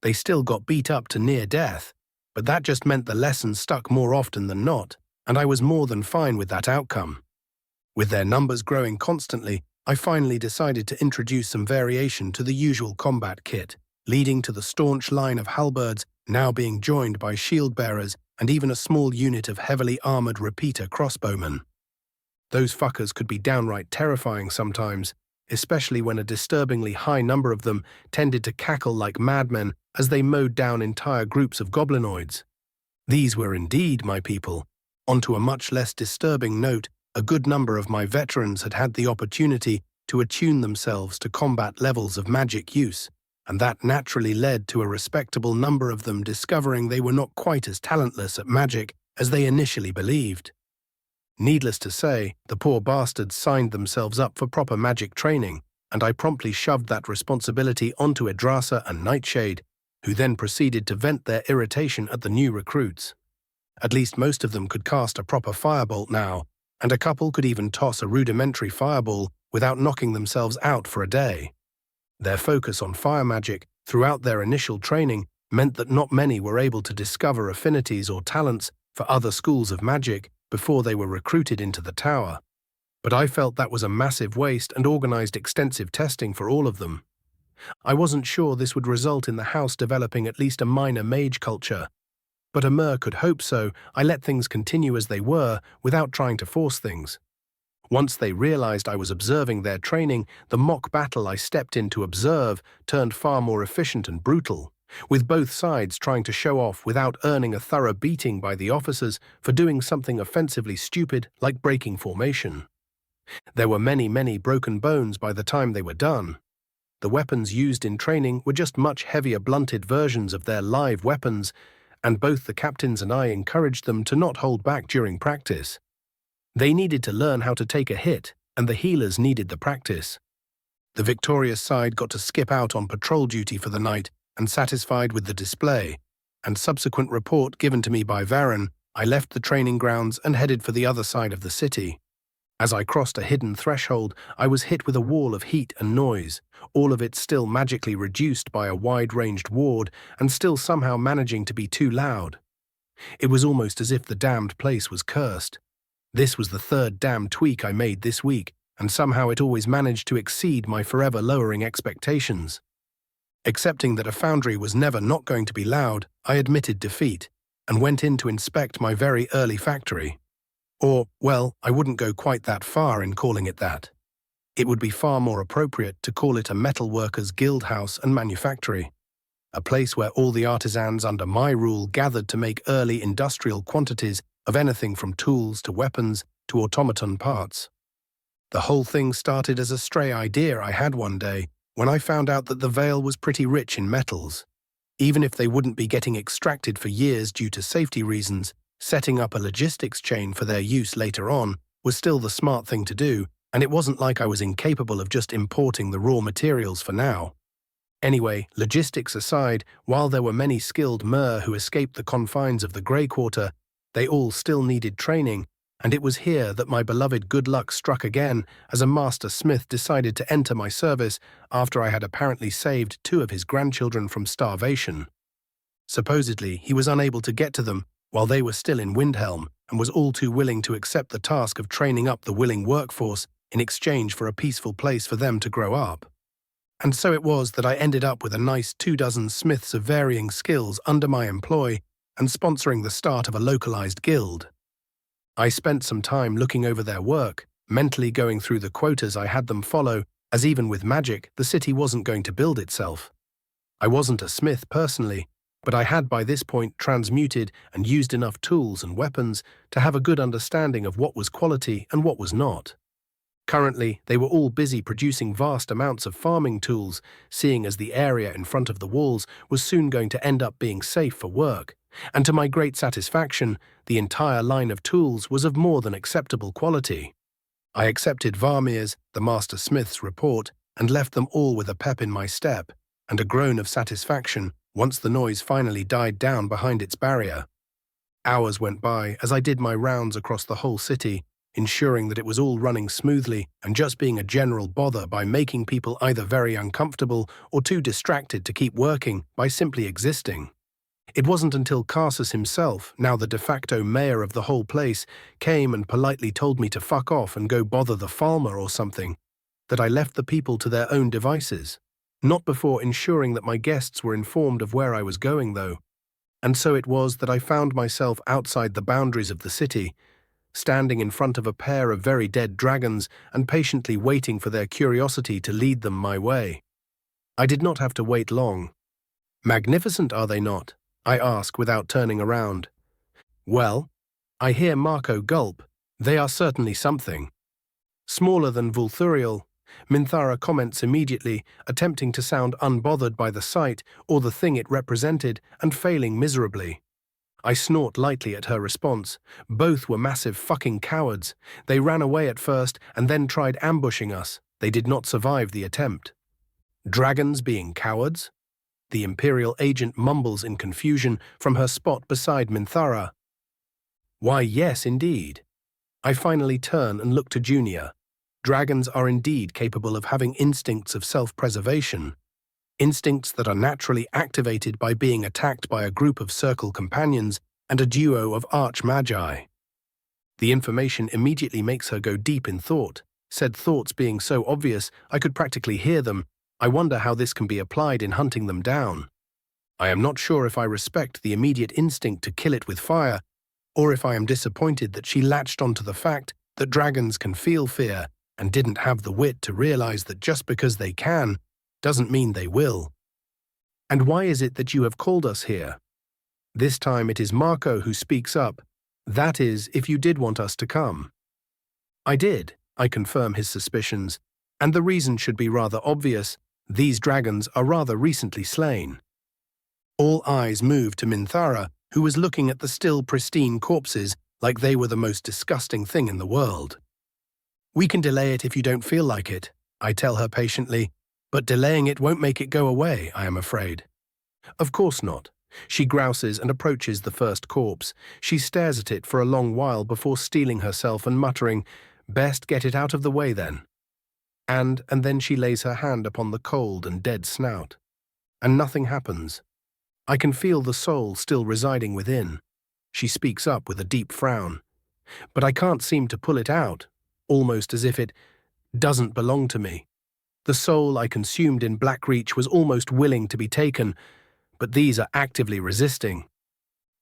They still got beat up to near death, but that just meant the lesson stuck more often than not, and I was more than fine with that outcome. With their numbers growing constantly, I finally decided to introduce some variation to the usual combat kit, leading to the staunch line of halberds now being joined by shield bearers and even a small unit of heavily armored repeater crossbowmen. Those fuckers could be downright terrifying sometimes, especially when a disturbingly high number of them tended to cackle like madmen as they mowed down entire groups of goblinoids. These were indeed my people. Onto a much less disturbing note, a good number of my veterans had had the opportunity to attune themselves to combat levels of magic use, and that naturally led to a respectable number of them discovering they were not quite as talentless at magic as they initially believed. Needless to say, the poor bastards signed themselves up for proper magic training, and I promptly shoved that responsibility onto Idrasa and Nightshade, who then proceeded to vent their irritation at the new recruits. At least most of them could cast a proper firebolt now, and a couple could even toss a rudimentary fireball without knocking themselves out for a day. Their focus on fire magic throughout their initial training meant that not many were able to discover affinities or talents for other schools of magic before they were recruited into the tower. But I felt that was a massive waste and organized extensive testing for all of them. I wasn't sure this would result in the house developing at least a minor mage culture, but Amur could hope so. I let things continue as they were without trying to force things. Once they realized I was observing their training, the mock battle I stepped in to observe turned far more efficient and brutal, with both sides trying to show off without earning a thorough beating by the officers for doing something offensively stupid like breaking formation. There were many broken bones by the time they were done. The weapons used in training were just much heavier blunted versions of their live weapons, and both the captains and I encouraged them to not hold back during practice. They needed to learn how to take a hit, and the healers needed the practice. The victorious side got to skip out on patrol duty for the night, and satisfied with the display and subsequent report given to me by Varen, I left the training grounds and headed for the other side of the city. As I crossed a hidden threshold, I was hit with a wall of heat and noise, all of it still magically reduced by a wide-ranged ward and still somehow managing to be too loud. It was almost as if the damned place was cursed. This was the third damn tweak I made this week, and somehow it always managed to exceed my forever lowering expectations. Accepting that a foundry was never not going to be loud, I admitted defeat, and went in to inspect my very early factory. Or, well, I wouldn't go quite that far in calling it that. It would be far more appropriate to call it a metalworkers' guild house and manufactory, a place where all the artisans under my rule gathered to make early industrial quantities of anything from tools to weapons to automaton parts. The whole thing started as a stray idea I had one day when I found out that the Vale was pretty rich in metals. Even if they wouldn't be getting extracted for years due to safety reasons, Setting up a logistics chain for their use later on was still the smart thing to do, and it wasn't like I was incapable of just importing the raw materials for now. Anyway, logistics aside, while there were many skilled Mer who escaped the confines of the Grey Quarter, they all still needed training, and it was here that my beloved good luck struck again as a master smith decided to enter my service after I had apparently saved 2 of his grandchildren from starvation. Supposedly, he was unable to get to them while they were still in Windhelm and was all too willing to accept the task of training up the willing workforce in exchange for a peaceful place for them to grow up. And so it was that I ended up with a nice 24 smiths of varying skills under my employ and sponsoring the start of a localized guild. I spent some time looking over their work, mentally going through the quotas I had them follow, as even with magic, the city wasn't going to build itself. I wasn't a smith personally, but I had by this point transmuted and used enough tools and weapons to have a good understanding of what was quality and what was not. Currently, they were all busy producing vast amounts of farming tools, seeing as the area in front of the walls was soon going to end up being safe for work, and to my great satisfaction, the entire line of tools was of more than acceptable quality. I accepted Varmir's, the master smith's, report and left them all with a pep in my step and a groan of satisfaction once the noise finally died down behind its barrier. Hours went by as I did my rounds across the whole city, ensuring that it was all running smoothly and just being a general bother by making people either very uncomfortable or too distracted to keep working by simply existing. It wasn't until Carsus himself, now the de facto mayor of the whole place, came and politely told me to fuck off and go bother the Falmer or something, that I left the people to their own devices. Not before ensuring that my guests were informed of where I was going, though. And so it was that I found myself outside the boundaries of the city, standing in front of a pair of very dead dragons and patiently waiting for their curiosity to lead them my way. I did not have to wait long. Magnificent, are they not? I ask without turning around. Well, I hear Marco gulp. They are certainly something. Smaller than Vulthuriel, Minthara comments immediately, attempting to sound unbothered by the sight or the thing it represented and failing miserably. I snort lightly at her response. Both were massive fucking cowards. They ran away at first and then tried ambushing us. They did not survive the attempt. Dragons being cowards? The Imperial agent mumbles in confusion from her spot beside Minthara. Why, yes, indeed. I finally turn and look to Junior. Dragons are indeed capable of having instincts of self-preservation. Instincts that are naturally activated by being attacked by a group of circle companions and a duo of arch-magi. The information immediately makes her go deep in thought, said thoughts being so obvious I could practically hear them. I wonder how this can be applied in hunting them down. I am not sure if I respect the immediate instinct to kill it with fire, or if I am disappointed that she latched onto the fact that dragons can feel fear and didn't have the wit to realize that just because they can, doesn't mean they will. And why is it that you have called us here? This time it is Marco who speaks up. That is, if you did want us to come. I did, I confirm his suspicions, and the reason should be rather obvious. These dragons are rather recently slain. All eyes moved to Minthara, who was looking at the still pristine corpses like they were the most disgusting thing in the world. We can delay it if you don't feel like it, I tell her patiently, but delaying it won't make it go away, I am afraid. Of course not. She grouses and approaches the first corpse. She stares at it for a long while before steeling herself and muttering, "Best get it out of the way then." And then she lays her hand upon the cold and dead snout. And nothing happens. I can feel the soul still residing within. She speaks up with a deep frown. But I can't seem to pull it out, almost as if it doesn't belong to me. The soul I consumed in Blackreach was almost willing to be taken, but these are actively resisting.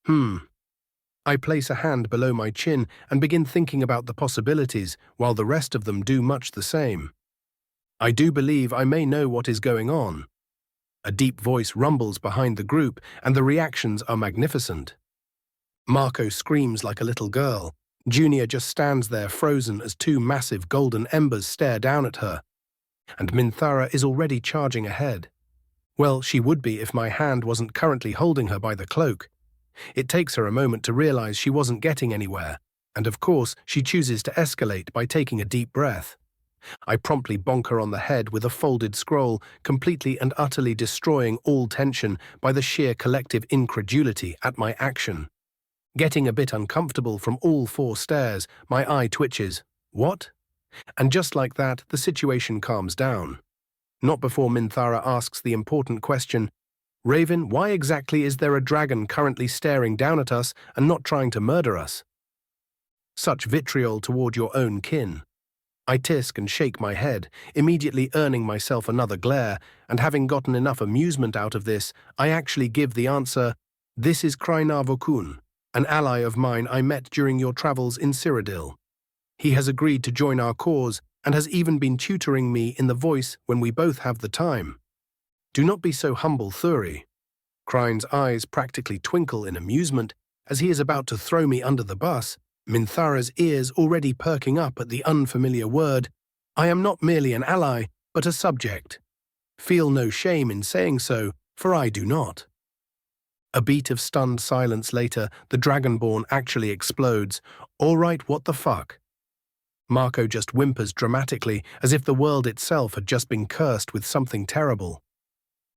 I place a hand below my chin and begin thinking about the possibilities, while the rest of them do much the same. I do believe I may know what is going on. A deep voice rumbles behind the group, and the reactions are magnificent. Marco screams like a little girl. Junior just stands there frozen as 2 massive golden embers stare down at her. And Minthara is already charging ahead. Well, she would be if my hand wasn't currently holding her by the cloak. It takes her a moment to realize she wasn't getting anywhere, and of course she chooses to escalate by taking a deep breath. I promptly bonk her on the head with a folded scroll, completely and utterly destroying all tension by the sheer collective incredulity at my action. Getting a bit uncomfortable from all four stares, my eye twitches. What? And just like that, the situation calms down. Not before Minthara asks the important question, "Raven, why exactly is there a dragon currently staring down at us and not trying to murder us?" Such vitriol toward your own kin. I tisk and shake my head, immediately earning myself another glare, and having gotten enough amusement out of this, I actually give the answer, "This is Krynar Vokun, an ally of mine I met during your travels in Cyrodiil. He has agreed to join our cause and has even been tutoring me in the voice when we both have the time." Do not be so humble, Thuri. Kryne's eyes practically twinkle in amusement as he is about to throw me under the bus, Minthara's ears already perking up at the unfamiliar word. I am not merely an ally, but a subject. Feel no shame in saying so, for I do not. A beat of stunned silence later, the Dragonborn actually explodes. All right, what the fuck? Marco just whimpers dramatically, as if the world itself had just been cursed with something terrible.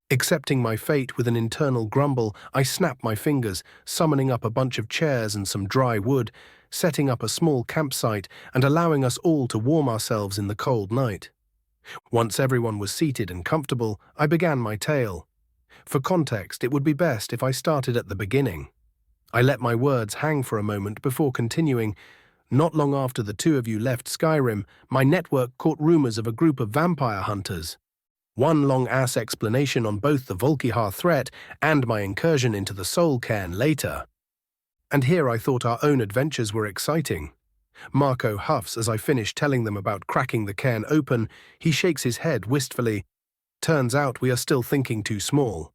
Accepting my fate with an internal grumble, I snap my fingers, summoning up a bunch of chairs and some dry wood, setting up a small campsite and allowing us all to warm ourselves in the cold night. Once everyone was seated and comfortable, I began my tale. For context, it would be best if I started at the beginning. I let my words hang for a moment before continuing. Not long after the two of you left Skyrim, my network caught rumors of a group of vampire hunters. One long-ass explanation on both the Volkihar threat and my incursion into the Soul Cairn later. And here I thought our own adventures were exciting. Marco huffs as I finish telling them about cracking the cairn open. He shakes his head wistfully. Turns out we are still thinking too small.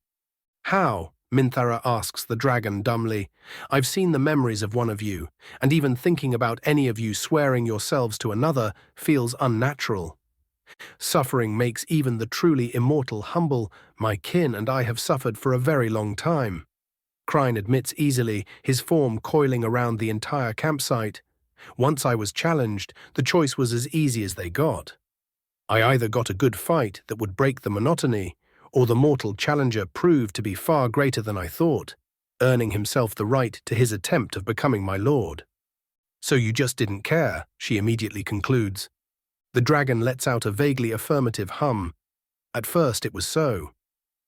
How? Minthara asks the dragon dumbly. I've seen the memories of one of you, and even thinking about any of you swearing yourselves to another feels unnatural. Suffering makes even the truly immortal humble. My kin and I have suffered for a very long time. Kryne admits easily, his form coiling around the entire campsite. Once I was challenged, the choice was as easy as they got. I either got a good fight that would break the monotony, or the mortal challenger proved to be far greater than I thought, earning himself the right to his attempt of becoming my lord. So you just didn't care, she immediately concludes. The dragon lets out a vaguely affirmative hum. At first it was so.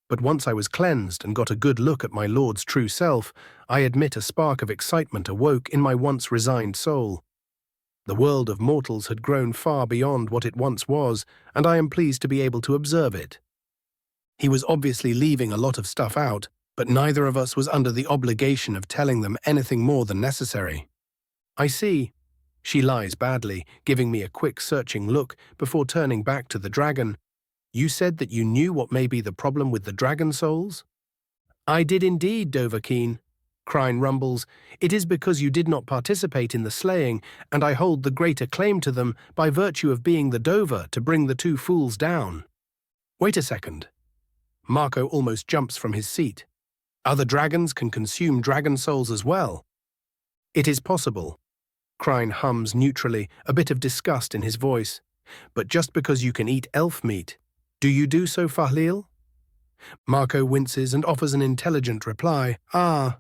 But once I was cleansed and got a good look at my lord's true self, I admit a spark of excitement awoke in my once resigned soul. The world of mortals had grown far beyond what it once was, and I am pleased to be able to observe it. He was obviously leaving a lot of stuff out, but neither of us was under the obligation of telling them anything more than necessary. I see. She lies badly, giving me a quick searching look before turning back to the dragon. You said that you knew what may be the problem with the dragon souls? I did indeed, Dovahkiin. Kryne rumbles. It is because you did not participate in the slaying, and I hold the greater claim to them by virtue of being the Dova to bring the two fools down. Wait a second. Marco almost jumps from his seat. Other dragons can consume dragon souls as well. It is possible. Kryne hums neutrally, a bit of disgust in his voice. But just because you can eat elf meat, do you do so, Fahlil? Marco winces and offers an intelligent reply. Ah.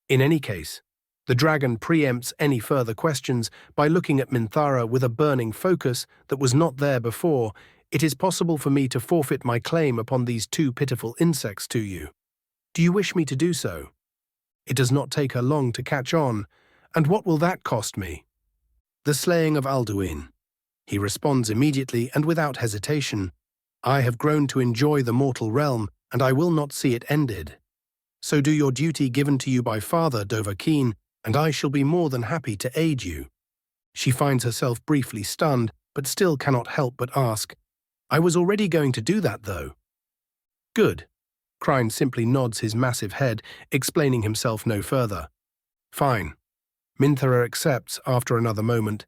In any case, the dragon preempts any further questions by looking at Minthara with a burning focus that was not there before. It is possible for me to forfeit my claim upon these two pitiful insects to you. Do you wish me to do so? It does not take her long to catch on. And what will that cost me? The slaying of Alduin. He responds immediately and without hesitation. I have grown to enjoy the mortal realm, and I will not see it ended. So do your duty given to you by Father Dovahkiin, and I shall be more than happy to aid you. She finds herself briefly stunned, but still cannot help but ask, I was already going to do that, though. Good. Kryne simply nods his massive head, explaining himself no further. Fine. Minthara accepts after another moment.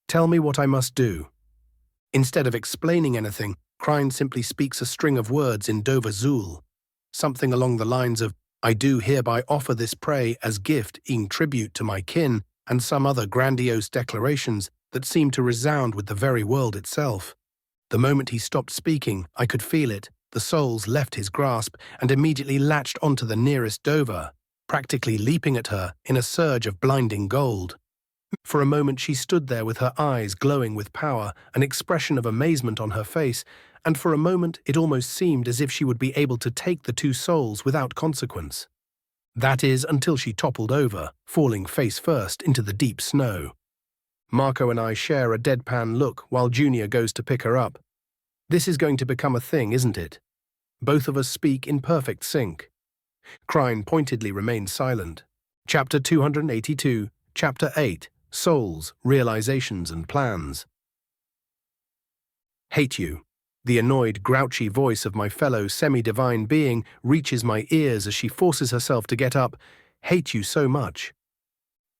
Tell me what I must do. Instead of explaining anything, Kryne simply speaks a string of words in Dova Zul, something along the lines of, I do hereby offer this prey as gift in tribute to my kin, and some other grandiose declarations that seemed to resound with the very world itself. The moment he stopped speaking, I could feel it. The souls left his grasp and immediately latched onto the nearest Dova, practically leaping at her in a surge of blinding gold. For a moment she stood there with her eyes glowing with power, an expression of amazement on her face, and for a moment it almost seemed as if she would be able to take the two souls without consequence. That is, until she toppled over, falling face first into the deep snow. Marco and I share a deadpan look while Junior goes to pick her up. This is going to become a thing, isn't it? Both of us speak in perfect sync. Crine pointedly remains silent. Chapter 282, Chapter 8, Souls, Realizations and Plans. Hate you. The annoyed, grouchy voice of my fellow semi-divine being reaches my ears as she forces herself to get up. Hate you so much.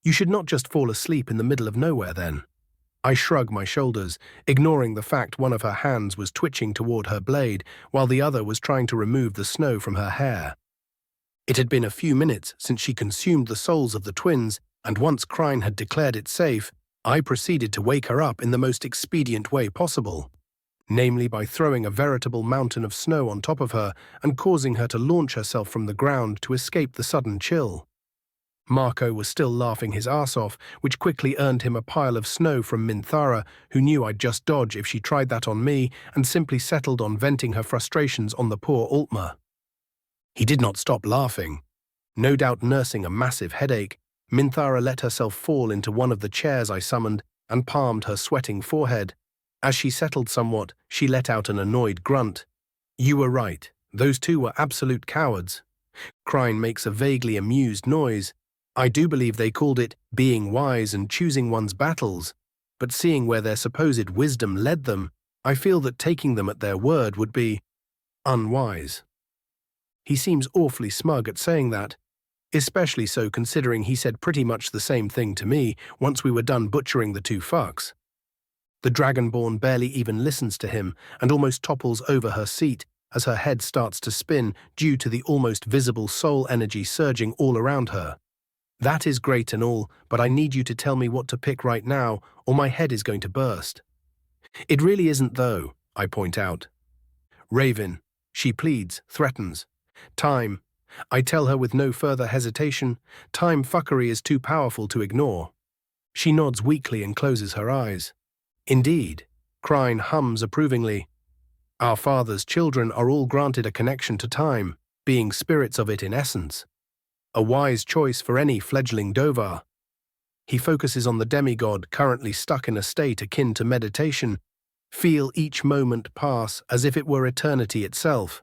You should not just fall asleep in the middle of nowhere then. I shrug my shoulders, ignoring the fact one of her hands was twitching toward her blade, while the other was trying to remove the snow from her hair. It had been a few minutes since she consumed the souls of the twins, and once Crine had declared it safe, I proceeded to wake her up in the most expedient way possible, namely by throwing a veritable mountain of snow on top of her and causing her to launch herself from the ground to escape the sudden chill. Marco was still laughing his ass off, which quickly earned him a pile of snow from Minthara, who knew I'd just dodge if she tried that on me, and simply settled on venting her frustrations on the poor Altmer. He did not stop laughing. No doubt nursing a massive headache, Minthara let herself fall into one of the chairs I summoned and palmed her sweating forehead. As she settled somewhat, she let out an annoyed grunt. You were right. Those two were absolute cowards. Crine makes a vaguely amused noise. I do believe they called it being wise and choosing one's battles, but seeing where their supposed wisdom led them, I feel that taking them at their word would be unwise. He seems awfully smug at saying that, especially so considering he said pretty much the same thing to me once we were done butchering the two fucks. The Dragonborn barely even listens to him and almost topples over her seat as her head starts to spin due to the almost visible soul energy surging all around her. That is great and all, but I need you to tell me what to pick right now, or my head is going to burst. It really isn't though, I point out. Raven, she pleads, threatens. Time. I tell her with no further hesitation, time fuckery is too powerful to ignore. She nods weakly and closes her eyes. Indeed. Crine hums approvingly. Our father's children are all granted a connection to time, being spirits of it in essence. A wise choice for any fledgling Dovar. He focuses on the demigod currently stuck in a state akin to meditation. Feel each moment pass as if it were eternity itself,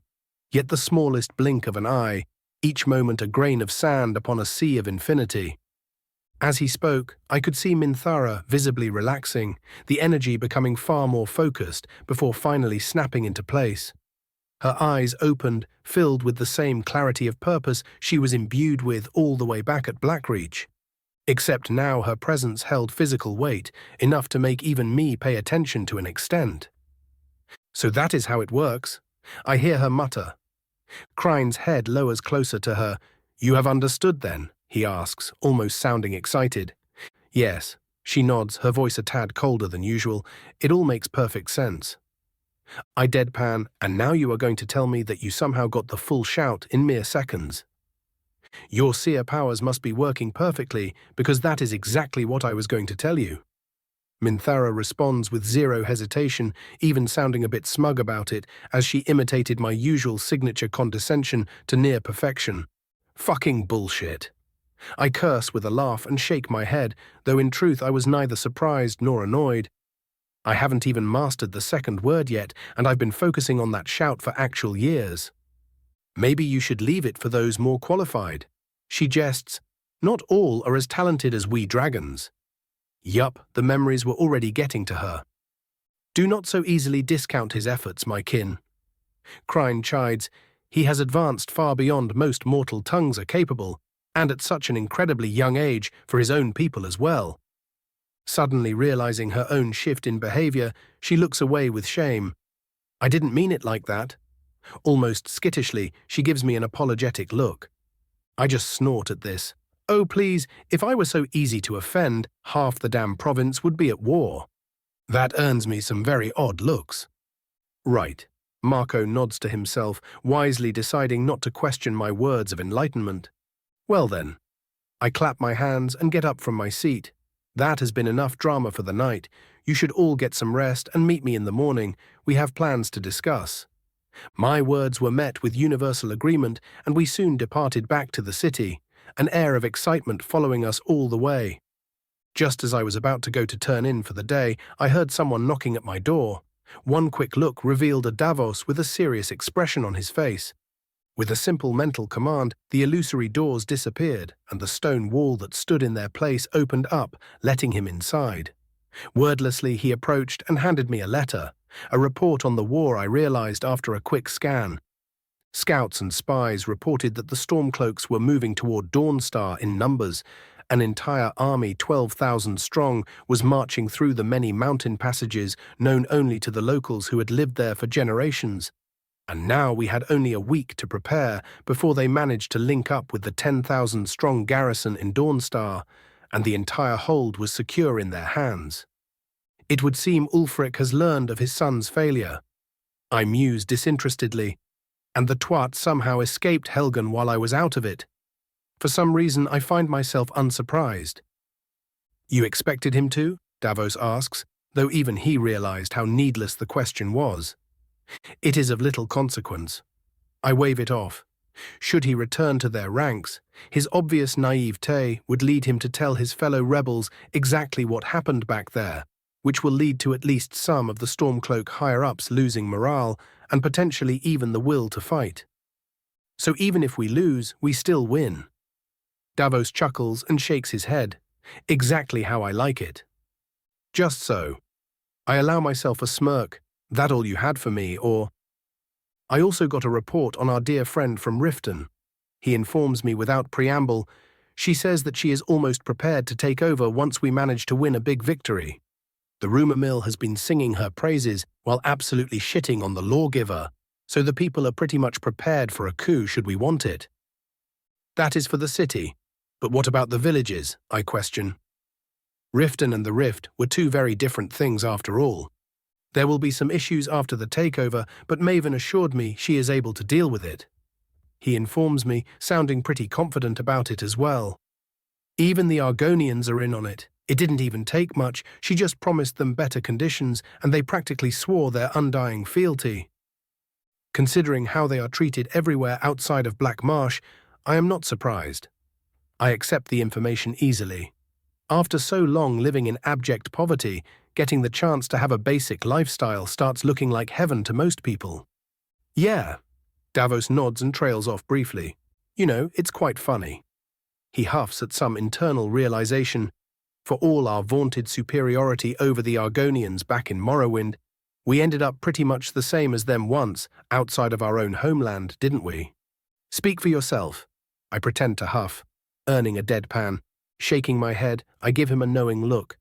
yet the smallest blink of an eye, each moment a grain of sand upon a sea of infinity. As he spoke, I could see Minthara visibly relaxing, the energy becoming far more focused before finally snapping into place. Her eyes opened, filled with the same clarity of purpose she was imbued with all the way back at Blackreach. Except now her presence held physical weight, enough to make even me pay attention to an extent. So that is how it works. I hear her mutter. Crine's head lowers closer to her. You have understood then? He asks, almost sounding excited. Yes. She nods, her voice a tad colder than usual. It all makes perfect sense. I deadpan, and now you are going to tell me that you somehow got the full shout in mere seconds. Your seer powers must be working perfectly, because that is exactly what I was going to tell you. Minthara responds with zero hesitation, even sounding a bit smug about it, as she imitated my usual signature condescension to near perfection. Fucking bullshit. I curse with a laugh and shake my head, though in truth I was neither surprised nor annoyed. I haven't even mastered the second word yet, and I've been focusing on that shout for actual years. Maybe you should leave it for those more qualified. She jests. Not all are as talented as we dragons. Yup, the memories were already getting to her. Do not so easily discount his efforts, my kin. Crine chides. He has advanced far beyond most mortal tongues are capable, and at such an incredibly young age for his own people as well. Suddenly realizing her own shift in behavior, she looks away with shame. I didn't mean it like that. Almost skittishly, she gives me an apologetic look. I just snort at this. Oh please, if I were so easy to offend, half the damn province would be at war. That earns me some very odd looks. Right. Marco nods to himself, wisely deciding not to question my words of enlightenment. Well then. I clap my hands and get up from my seat. That has been enough drama for the night. You should all get some rest and meet me in the morning. We have plans to discuss. My words were met with universal agreement, and we soon departed back to the city, an air of excitement following us all the way. Just as I was about to go to turn in for the day, I heard someone knocking at my door. One quick look revealed a Davos with a serious expression on his face. With a simple mental command, the illusory doors disappeared, and the stone wall that stood in their place opened up, letting him inside. Wordlessly, he approached and handed me a letter, a report on the war I realized after a quick scan. Scouts and spies reported that the Stormcloaks were moving toward Dawnstar in numbers. An entire army 12,000 strong was marching through the many mountain passages known only to the locals who had lived there for generations. And now we had only a week to prepare before they managed to link up with the 10,000 strong garrison in Dawnstar, and the entire hold was secure in their hands. It would seem Ulfric has learned of his son's failure. I mused disinterestedly, and the twat somehow escaped Helgen while I was out of it. For some reason, I find myself unsurprised. You expected him to? Davos asks, though even he realized how needless the question was. It is of little consequence. I wave it off. Should he return to their ranks, his obvious naivete would lead him to tell his fellow rebels exactly what happened back there, which will lead to at least some of the Stormcloak higher-ups losing morale and potentially even the will to fight. So even if we lose, we still win. Davos chuckles and shakes his head. Exactly how I like it. Just so. I allow myself a smirk. That all you had for me, or... I also got a report on our dear friend from Riften. He informs me without preamble. She says that she is almost prepared to take over once we manage to win a big victory. The rumor mill has been singing her praises while absolutely shitting on the lawgiver, so the people are pretty much prepared for a coup should we want it. That is for the city. But what about the villages? I question. Riften and the Rift were two very different things after all. There will be some issues after the takeover, but Maven assured me she is able to deal with it. He informs me, sounding pretty confident about it as well. Even the Argonians are in on it. It didn't even take much, she just promised them better conditions, and they practically swore their undying fealty. Considering how they are treated everywhere outside of Black Marsh, I am not surprised. I accept the information easily. After so long living in abject poverty, getting the chance to have a basic lifestyle starts looking like heaven to most people. Yeah. Davos nods and trails off briefly. You know, it's quite funny. He huffs at some internal realization. For all our vaunted superiority over the Argonians back in Morrowind, we ended up pretty much the same as them once, outside of our own homeland, didn't we? Speak for yourself. I pretend to huff, earning a deadpan. Shaking my head, I give him a knowing look.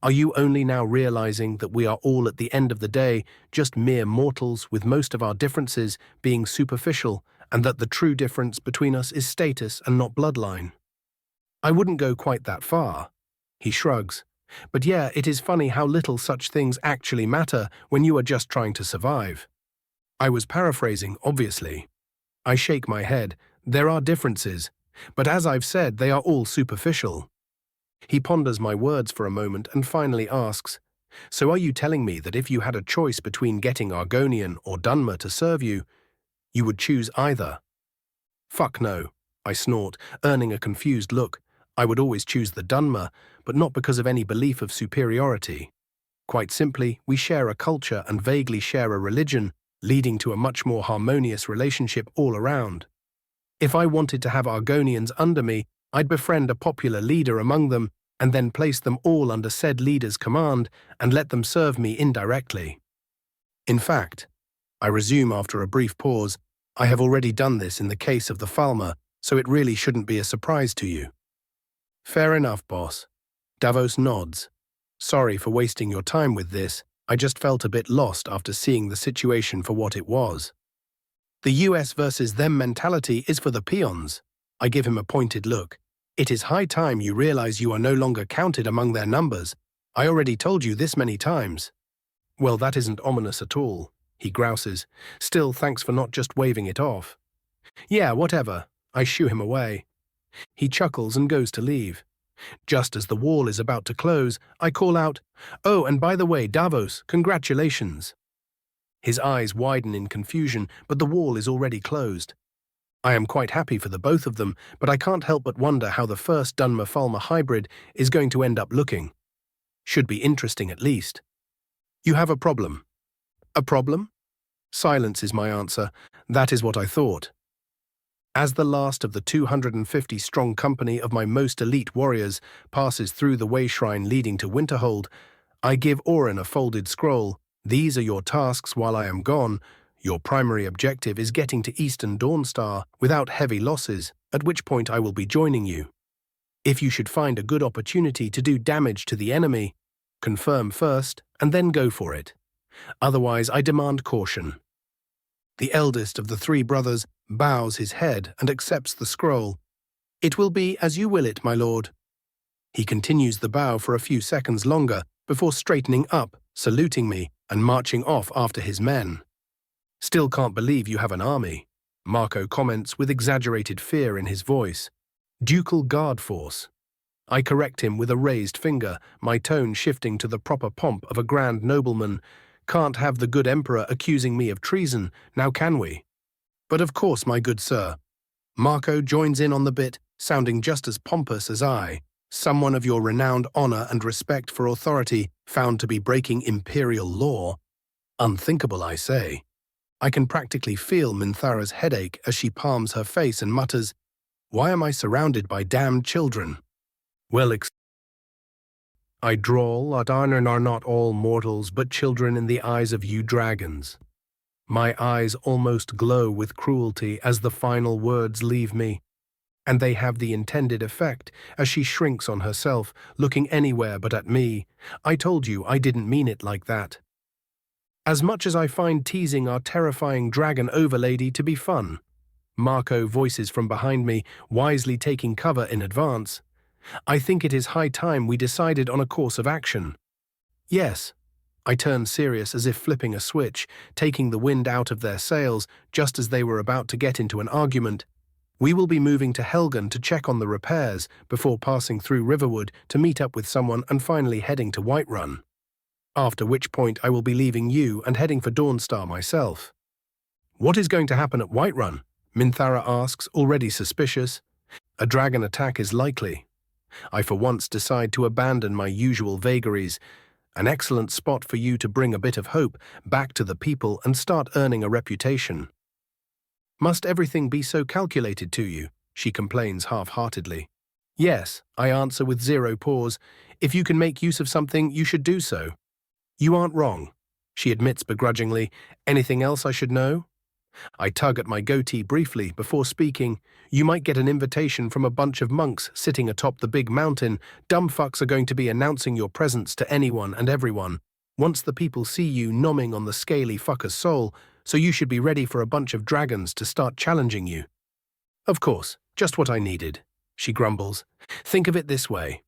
Are you only now realizing that we are all at the end of the day just mere mortals with most of our differences being superficial, and that the true difference between us is status and not bloodline? I wouldn't go quite that far. He shrugs. But yeah, it is funny how little such things actually matter when you are just trying to survive. I was paraphrasing, obviously. I shake my head. There are differences, but as I've said, they are all superficial. He ponders my words for a moment and finally asks, so are you telling me that if you had a choice between getting Argonian or Dunmer to serve you, you would choose either? Fuck no, I snort, earning a confused look. I would always choose the Dunmer, but not because of any belief of superiority. Quite simply, we share a culture and vaguely share a religion, leading to a much more harmonious relationship all around. If I wanted to have Argonians under me, I'd befriend a popular leader among them and then place them all under said leader's command and let them serve me indirectly. In fact, I resume after a brief pause, I have already done this in the case of the Falmer, so it really shouldn't be a surprise to you. Fair enough, boss. Davos nods. Sorry for wasting your time with this. I just felt a bit lost after seeing the situation for what it was. The US versus them mentality is for the peons. I give him a pointed look. It is high time you realize you are no longer counted among their numbers. I already told you this many times. Well, that isn't ominous at all, he grouses. Still, thanks for not just waving it off. Yeah, whatever. I shoo him away. He chuckles and goes to leave. Just as the wall is about to close, I call out, "Oh, and by the way, Davos, congratulations." His eyes widen in confusion, but the wall is already closed. I am quite happy for the both of them, but I can't help but wonder how the first Dunmer-Falmer hybrid is going to end up looking. Should be interesting at least. You have a problem. A problem? Silence is my answer. That is what I thought. As the last of the 250-strong company of my most elite warriors passes through the way shrine leading to Winterhold, I give Orin a folded scroll. These are your tasks while I am gone. Your primary objective is getting to Eastern Dawnstar without heavy losses, at which point I will be joining you. If you should find a good opportunity to do damage to the enemy, confirm first and then go for it. Otherwise, I demand caution. The eldest of the three brothers bows his head and accepts the scroll. It will be as you will it, my lord. He continues the bow for a few seconds longer before straightening up, saluting me, and marching off after his men. Still can't believe you have an army, Marco comments with exaggerated fear in his voice. Ducal guard force. I correct him with a raised finger, my tone shifting to the proper pomp of a grand nobleman. Can't have the good emperor accusing me of treason, now can we? But of course, my good sir. Marco joins in on the bit, sounding just as pompous as I. Someone of your renowned honor and respect for authority found to be breaking imperial law. Unthinkable, I say. I can practically feel Minthara's headache as she palms her face and mutters, "Why am I surrounded by damned children?" Well, I drawl, "Adarnan are not all mortals, but children in the eyes of you dragons." My eyes almost glow with cruelty as the final words leave me. And they have the intended effect, as she shrinks on herself, looking anywhere but at me. I told you I didn't mean it like that. As much as I find teasing our terrifying dragon overlady to be fun, Marco voices from behind me, wisely taking cover in advance, I think it is high time we decided on a course of action. Yes. I turned serious as if flipping a switch, taking the wind out of their sails just as they were about to get into an argument. We will be moving to Helgen to check on the repairs before passing through Riverwood to meet up with someone and finally heading to Whiterun. After which point I will be leaving you and heading for Dawnstar myself. What is going to happen at Whiterun? Minthara asks, already suspicious. A dragon attack is likely. I for once decide to abandon my usual vagaries. An excellent spot for you to bring a bit of hope back to the people and start earning a reputation. Must everything be so calculated to you? She complains half-heartedly. Yes, I answer with zero pause. If you can make use of something, you should do so. You aren't wrong, she admits begrudgingly. Anything else I should know? I tug at my goatee briefly before speaking. You might get an invitation from a bunch of monks sitting atop the big mountain. Dumb fucks are going to be announcing your presence to anyone and everyone. Once the people see you nomming on the scaly fucker's soul, so you should be ready for a bunch of dragons to start challenging you. Of course, just what I needed, she grumbles. Think of it this way.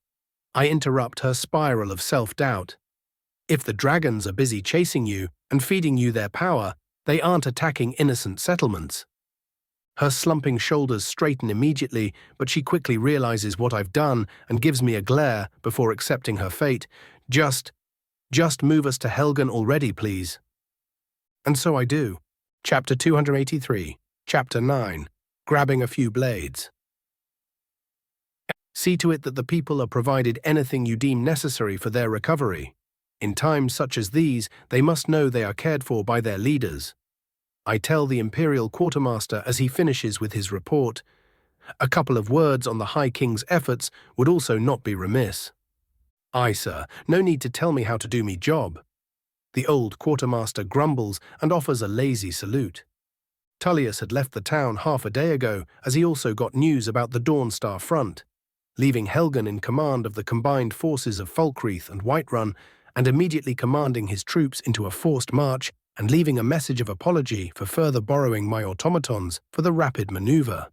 I interrupt her spiral of self-doubt. If the dragons are busy chasing you and feeding you their power, they aren't attacking innocent settlements. Her slumping shoulders straighten immediately, but she quickly realizes what I've done and gives me a glare before accepting her fate. Just move us to Helgen already, please. And so I do. Chapter 283, Chapter 9, Grabbing a Few Blades. See to it that the people are provided anything you deem necessary for their recovery. In times such as these, they must know they are cared for by their leaders. I tell the Imperial Quartermaster as he finishes with his report. A couple of words on the High King's efforts would also not be remiss. Aye, sir, no need to tell me how to do me job. The old quartermaster grumbles and offers a lazy salute. Tullius had left the town half a day ago, as he also got news about the Dawnstar front, leaving Helgen in command of the combined forces of Falkreath and Whiterun, and immediately commanding his troops into a forced march and leaving a message of apology for further borrowing my automatons for the rapid maneuver.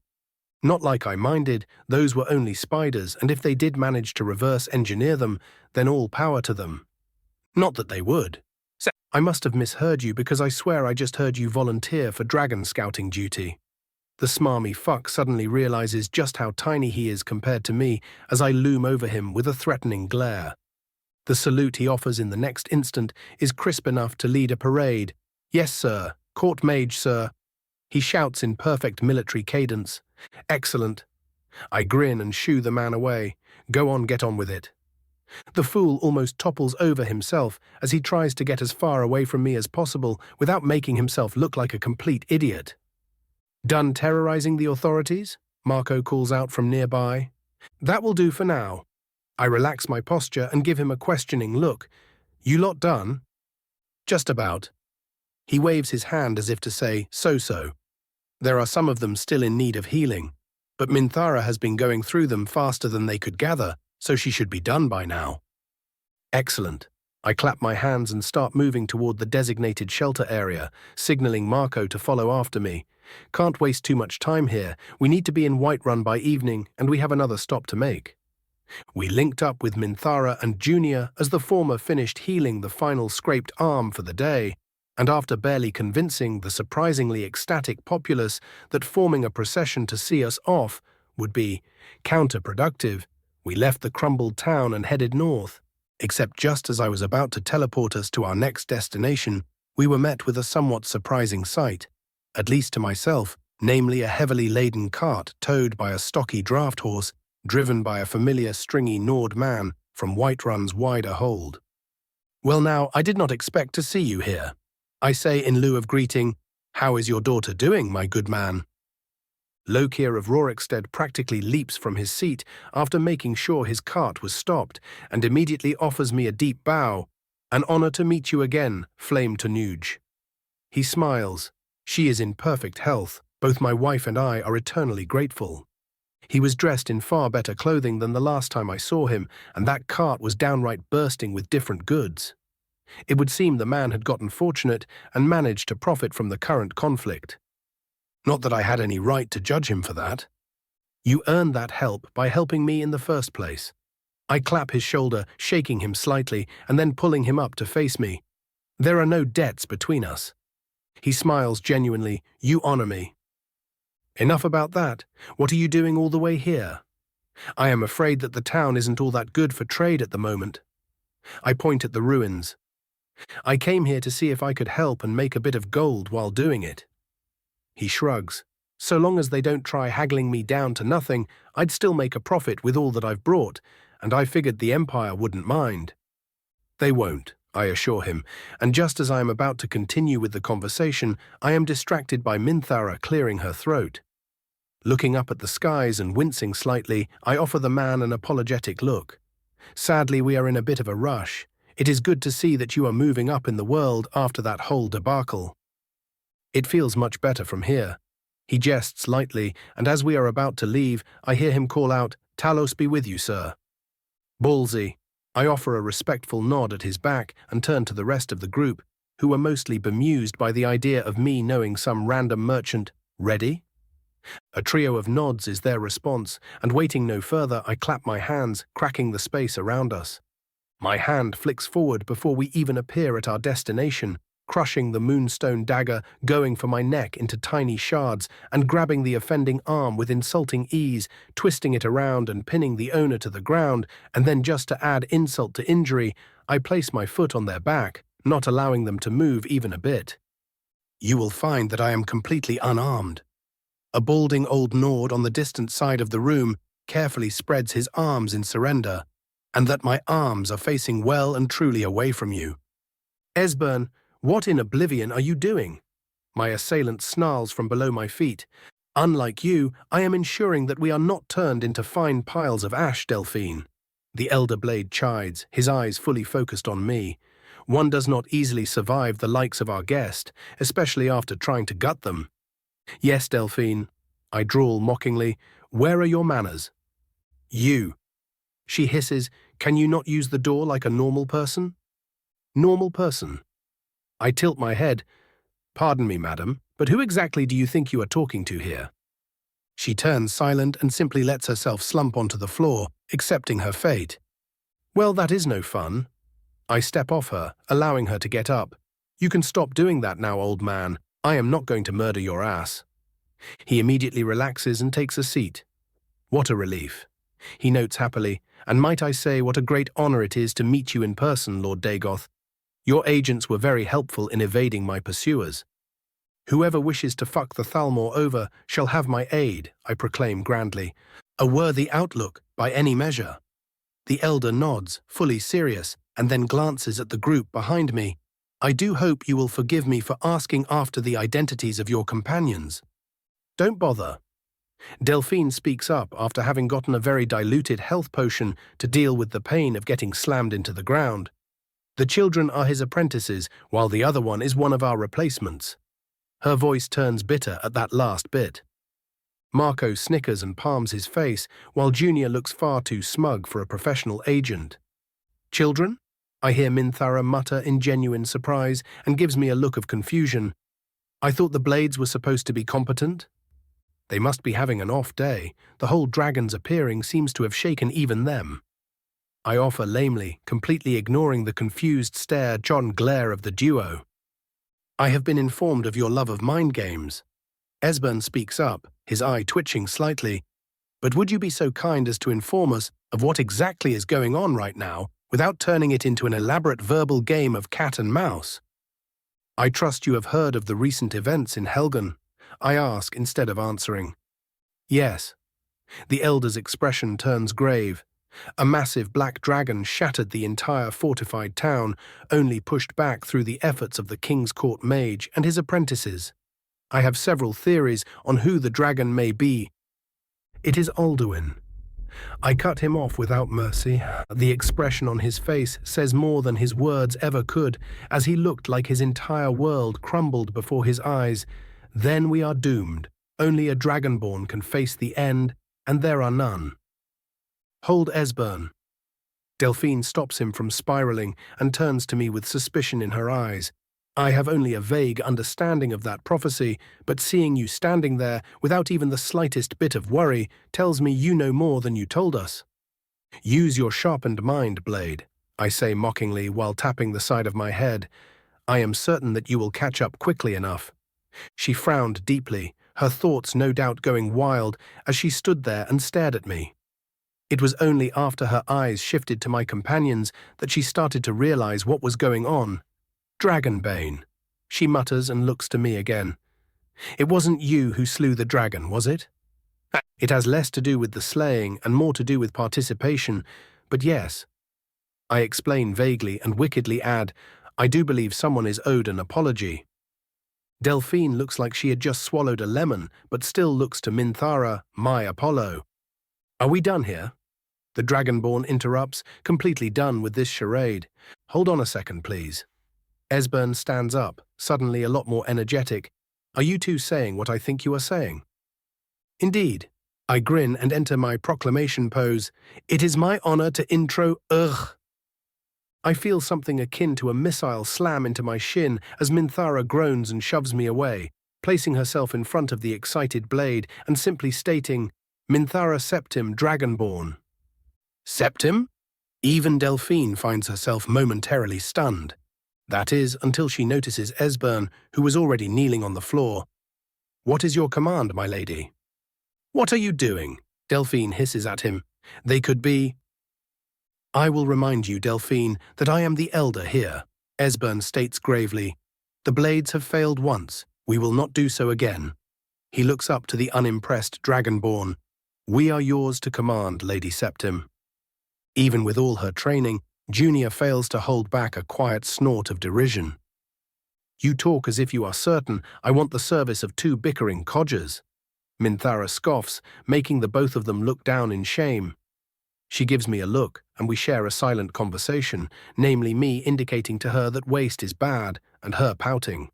Not like I minded, those were only spiders, and if they did manage to reverse engineer them, then all power to them. Not that they would. I must have misheard you because I swear I just heard you volunteer for dragon scouting duty. The smarmy fuck suddenly realizes just how tiny he is compared to me as I loom over him with a threatening glare. The salute he offers in the next instant is crisp enough to lead a parade. Yes, sir. Court mage, sir. He shouts in perfect military cadence. Excellent. I grin and shoo the man away. Go on, get on with it. The fool almost topples over himself as he tries to get as far away from me as possible without making himself look like a complete idiot. Done terrorizing the authorities? Marco calls out from nearby. That will do for now. I relax my posture and give him a questioning look. You lot done? Just about. He waves his hand as if to say, so-so. There are some of them still in need of healing, but Minthara has been going through them faster than they could gather, so she should be done by now. Excellent. I clap my hands and start moving toward the designated shelter area, signaling Marco to follow after me. Can't waste too much time here. We need to be in Whiterun by evening, and we have another stop to make. We linked up with Minthara and Junior as the former finished healing the final scraped arm for the day, and after barely convincing the surprisingly ecstatic populace that forming a procession to see us off would be counterproductive, we left the crumbled town and headed north. Except just as I was about to teleport us to our next destination, we were met with a somewhat surprising sight, at least to myself, namely a heavily laden cart towed by a stocky draft horse, driven by a familiar stringy Nord man from Whiterun's wider hold. Well now, I did not expect to see you here. I say in lieu of greeting, how is your daughter doing, my good man? Lokir of Rorikstead practically leaps from his seat after making sure his cart was stopped and immediately offers me a deep bow. An honor to meet you again, Flame Tanuj. He smiles. She is in perfect health. Both my wife and I are eternally grateful. He was dressed in far better clothing than the last time I saw him, and that cart was downright bursting with different goods. It would seem the man had gotten fortunate and managed to profit from the current conflict. Not that I had any right to judge him for that. You earned that help by helping me in the first place. I clap his shoulder, shaking him slightly, and then pulling him up to face me. There are no debts between us. He smiles genuinely. You honor me. Enough about that. What are you doing all the way here? I am afraid that the town isn't all that good for trade at the moment. I point at the ruins. I came here to see if I could help and make a bit of gold while doing it. He shrugs. So long as they don't try haggling me down to nothing, I'd still make a profit with all that I've brought, and I figured the Empire wouldn't mind. They won't, I assure him, and just as I am about to continue with the conversation, I am distracted by Minthara clearing her throat. Looking up at the skies and wincing slightly, I offer the man an apologetic look. Sadly, we are in a bit of a rush. It is good to see that you are moving up in the world after that whole debacle. It feels much better from here. He jests lightly, and as we are about to leave, I hear him call out, Talos be with you, sir. Ballsy. I offer a respectful nod at his back and turn to the rest of the group, who were mostly bemused by the idea of me knowing some random merchant. Ready? A trio of nods is their response, and waiting no further, I clap my hands, cracking the space around us. My hand flicks forward before we even appear at our destination, crushing the moonstone dagger, going for my neck into tiny shards, and grabbing the offending arm with insulting ease, twisting it around and pinning the owner to the ground, and then just to add insult to injury, I place my foot on their back, not allowing them to move even a bit. You will find that I am completely unarmed. A balding old Nord on the distant side of the room carefully spreads his arms in surrender, and that my arms are facing well and truly away from you. Esbern, what in oblivion are you doing? My assailant snarls from below my feet. Unlike you, I am ensuring that we are not turned into fine piles of ash, Delphine. The elder blade chides, his eyes fully focused on me. One does not easily survive the likes of our guest, especially after trying to gut them. Yes, Delphine. I drawl mockingly. Where are your manners? You. She hisses, can you not use the door like a normal person? Normal person. I tilt my head. Pardon me, madam, but who exactly do you think you are talking to here? She turns silent and simply lets herself slump onto the floor, accepting her fate. Well, that is no fun. I step off her, allowing her to get up. You can stop doing that now, old man. I am not going to murder your ass. He immediately relaxes and takes a seat. What a relief. He notes happily, and might I say what a great honor it is to meet you in person, Lord Dagoth. Your agents were very helpful in evading my pursuers. Whoever wishes to fuck the Thalmor over shall have my aid, I proclaim grandly. A worthy outlook, by any measure. The elder nods, fully serious, and then glances at the group behind me. I do hope you will forgive me for asking after the identities of your companions. Don't bother. Delphine speaks up after having gotten a very diluted health potion to deal with the pain of getting slammed into the ground. The children are his apprentices, while the other one is one of our replacements. Her voice turns bitter at that last bit. Marco snickers and palms his face, while Junior looks far too smug for a professional agent. Children? I hear Minthara mutter in genuine surprise and gives me a look of confusion. I thought the blades were supposed to be competent. They must be having an off day. The whole dragon's appearing seems to have shaken even them. I offer lamely, completely ignoring the confused stare John glare of the duo. I have been informed of your love of mind games. Esbern speaks up, his eye twitching slightly. But would you be so kind as to inform us of what exactly is going on right now, without turning it into an elaborate verbal game of cat and mouse? I trust you have heard of the recent events in Helgen, I ask instead of answering. Yes. The elder's expression turns grave. A massive black dragon shattered the entire fortified town, only pushed back through the efforts of the King's Court mage and his apprentices. I have several theories on who the dragon may be. It is Alduin. I cut him off without mercy. The expression on his face says more than his words ever could, as he looked like his entire world crumbled before his eyes. Then we are doomed. Only a dragonborn can face the end, and there are none. Hold Esbern. Delphine stops him from spiraling and turns to me with suspicion in her eyes. I have only a vague understanding of that prophecy, but seeing you standing there without even the slightest bit of worry tells me you know more than you told us. Use your sharpened mind, Blade, I say mockingly while tapping the side of my head. I am certain that you will catch up quickly enough. She frowned deeply, her thoughts no doubt going wild as she stood there and stared at me. It was only after her eyes shifted to my companions that she started to realize what was going on. Dragonbane, she mutters and looks to me again. It wasn't you who slew the dragon, was it? It has less to do with the slaying and more to do with participation, but yes. I explain vaguely and wickedly add, I do believe someone is owed an apology. Delphine looks like she had just swallowed a lemon, but still looks to Minthara, my Apollo. Are we done here? The Dragonborn interrupts, completely done with this charade. Hold on a second, please. Esbern stands up, suddenly a lot more energetic. Are you two saying what I think you are saying? Indeed. I grin and enter my proclamation pose. It is my honor to intro Ugh. I feel something akin to a missile slam into my shin as Minthara groans and shoves me away, placing herself in front of the excited Blade and simply stating, Minthara Septim Dragonborn. Septim? Even Delphine finds herself momentarily stunned. That is, until she notices Esbern, who was already kneeling on the floor. What is your command, my lady? What are you doing? Delphine hisses at him. They could be... I will remind you, Delphine, that I am the elder here, Esbern states gravely. The Blades have failed once. We will not do so again. He looks up to the unimpressed Dragonborn. We are yours to command, Lady Septim. Even with all her training, Junior fails to hold back a quiet snort of derision. You talk as if you are certain I want the service of two bickering codgers. Minthara scoffs, making the both of them look down in shame. She gives me a look, and we share a silent conversation, namely me indicating to her that waste is bad, and her pouting.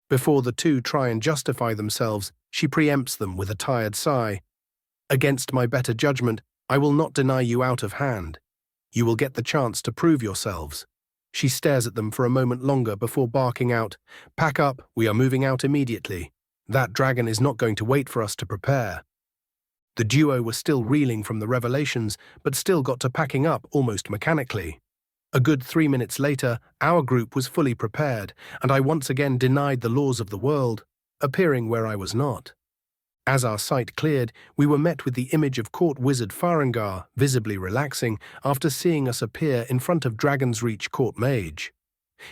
Before the two try and justify themselves, she preempts them with a tired sigh. Against my better judgment, I will not deny you out of hand. You will get the chance to prove yourselves. She stares at them for a moment longer before barking out, Pack up, we are moving out immediately. That dragon is not going to wait for us to prepare. The duo were still reeling from the revelations, but still got to packing up almost mechanically. A good 3 minutes later, our group was fully prepared, and I once again denied the laws of the world, appearing where I was not. As our sight cleared, we were met with the image of court wizard Farengar, visibly relaxing after seeing us appear in front of Dragon's Reach court mage.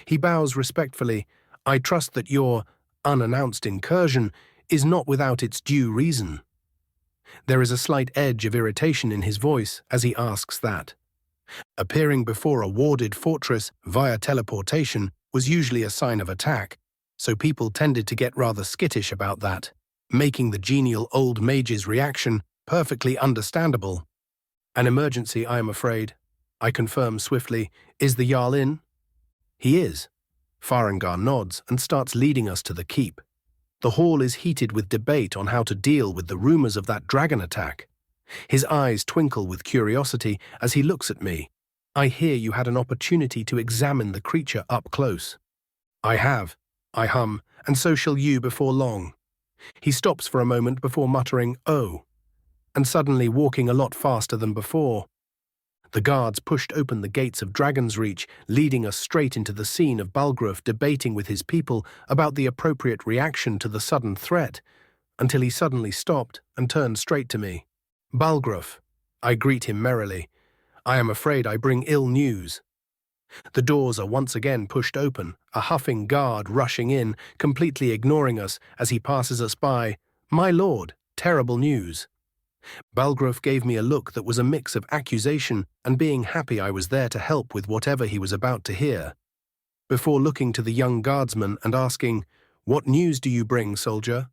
He bows respectfully. I trust that your unannounced incursion is not without its due reason. There is a slight edge of irritation in his voice as he asks that. Appearing before a warded fortress via teleportation was usually a sign of attack, so people tended to get rather skittish about that, making the genial old mage's reaction perfectly understandable. An emergency, I am afraid. I confirm swiftly, is the Jarl in? He is. Farengar nods and starts leading us to the keep. The hall is heated with debate on how to deal with the rumors of that dragon attack. His eyes twinkle with curiosity as he looks at me. I hear you had an opportunity to examine the creature up close. I have, I hum, and so shall you before long. He stops for a moment before muttering, "Oh," and suddenly walking a lot faster than before. The guards pushed open the gates of Dragon's Reach, leading us straight into the scene of Balgruuf debating with his people about the appropriate reaction to the sudden threat, until he suddenly stopped and turned straight to me. "Balgruuf," I greet him merrily. "I am afraid I bring ill news." The doors are once again pushed open, a huffing guard rushing in, completely ignoring us as he passes us by. "My lord, terrible news." Balgruuf gave me a look that was a mix of accusation and being happy I was there to help with whatever he was about to hear. Before looking to the young guardsman and asking, "What news do you bring, soldier?"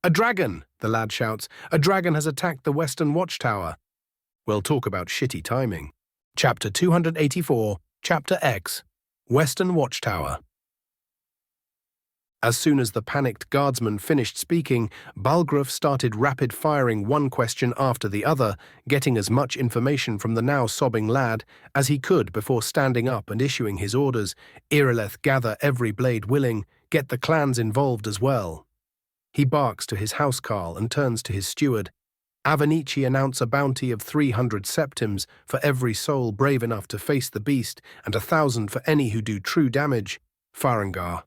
"A dragon!" the lad shouts. "A dragon has attacked the western watchtower." Well, talk about shitty timing. Chapter 284, Chapter X, Western Watchtower. As soon as the panicked guardsman finished speaking, Balgruuf started rapid-firing one question after the other, getting as much information from the now sobbing lad as he could before standing up and issuing his orders. "Irileth, gather every blade willing, get the clans involved as well." He barks to his housecarl and turns to his steward. "Avenici announce a bounty of 300 septims for every soul brave enough to face the beast, and 1,000 for any who do true damage." Farengar.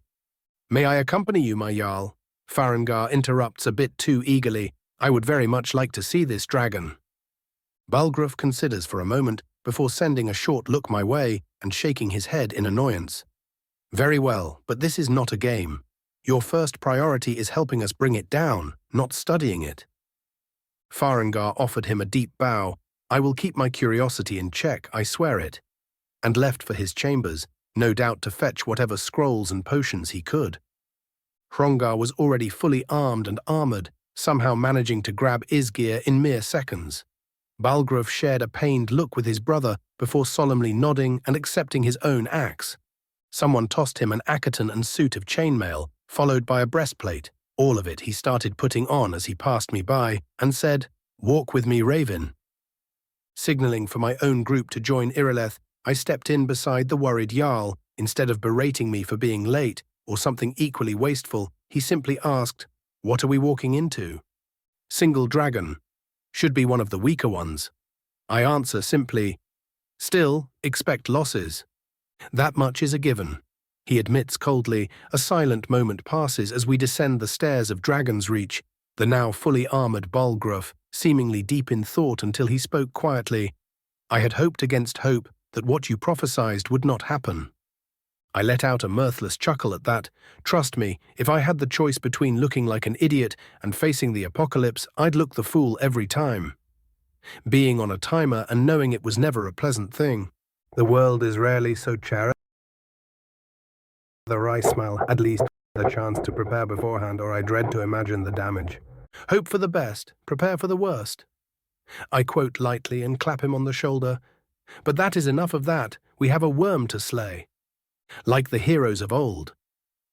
"May I accompany you, my Jarl?" Farengar interrupts a bit too eagerly. "I would very much like to see this dragon." Balgruuf considers for a moment before sending a short look my way and shaking his head in annoyance. "Very well, but this is not a game. Your first priority is helping us bring it down, not studying it." Farengar offered him a deep bow. "I will keep my curiosity in check, I swear it," and left for his chambers, no doubt to fetch whatever scrolls and potions he could. Hrongar was already fully armed and armored, somehow managing to grab Isgeir in mere seconds. Balgruuf shared a pained look with his brother before solemnly nodding and accepting his own axe. Someone tossed him an accaton and suit of chainmail, followed by a breastplate. All of it he started putting on as he passed me by, and said, "Walk with me, Raven." Signaling for my own group to join Irileth, I stepped in beside the worried Jarl. Instead of berating me for being late, or something equally wasteful, he simply asked, "What are we walking into?" "Single dragon. Should be one of the weaker ones." I answer simply, "Still, expect losses." "That much is a given." He admits coldly. A silent moment passes as we descend the stairs of Dragon's Reach, the now fully armored Balgruuf, seemingly deep in thought until he spoke quietly. "I had hoped against hope that what you prophesied would not happen." I let out a mirthless chuckle at that. Trust me, if I had the choice between looking like an idiot and facing the apocalypse, I'd look the fool every time. Being on a timer and knowing it was never a pleasant thing. The world is rarely so charitable. The rice smile, at least the chance to prepare beforehand, or I dread to imagine the damage. "Hope for the best, prepare for the worst." I quote lightly and clap him on the shoulder. "But that is enough of that, we have a worm to slay." Like the heroes of old.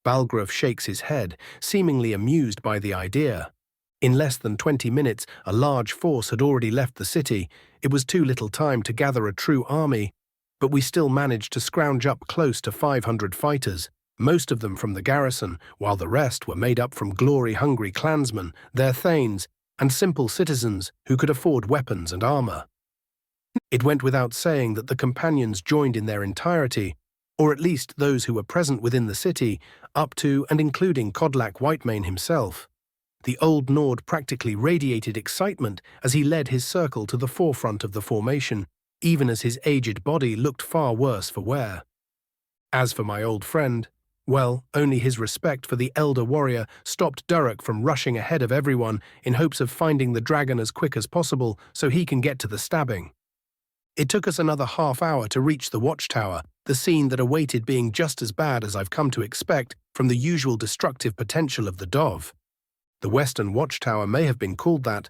Balgruuf shakes his head, seemingly amused by the idea. In less than 20 minutes, a large force had already left the city. It was too little time to gather a true army, but we still managed to scrounge up close to 500 fighters. Most of them from the garrison, while the rest were made up from glory-hungry clansmen, their thanes, and simple citizens who could afford weapons and armor. It went without saying that the companions joined in their entirety, or at least those who were present within the city, up to and including Kodlak Whitemane himself. The old Nord practically radiated excitement as he led his circle to the forefront of the formation, even as his aged body looked far worse for wear. As for my old friend, well, only his respect for the elder warrior stopped Durek from rushing ahead of everyone in hopes of finding the dragon as quick as possible so he can get to the stabbing. It took us another half hour to reach the watchtower, the scene that awaited being just as bad as I've come to expect from the usual destructive potential of the Dove. The Western Watchtower may have been called that,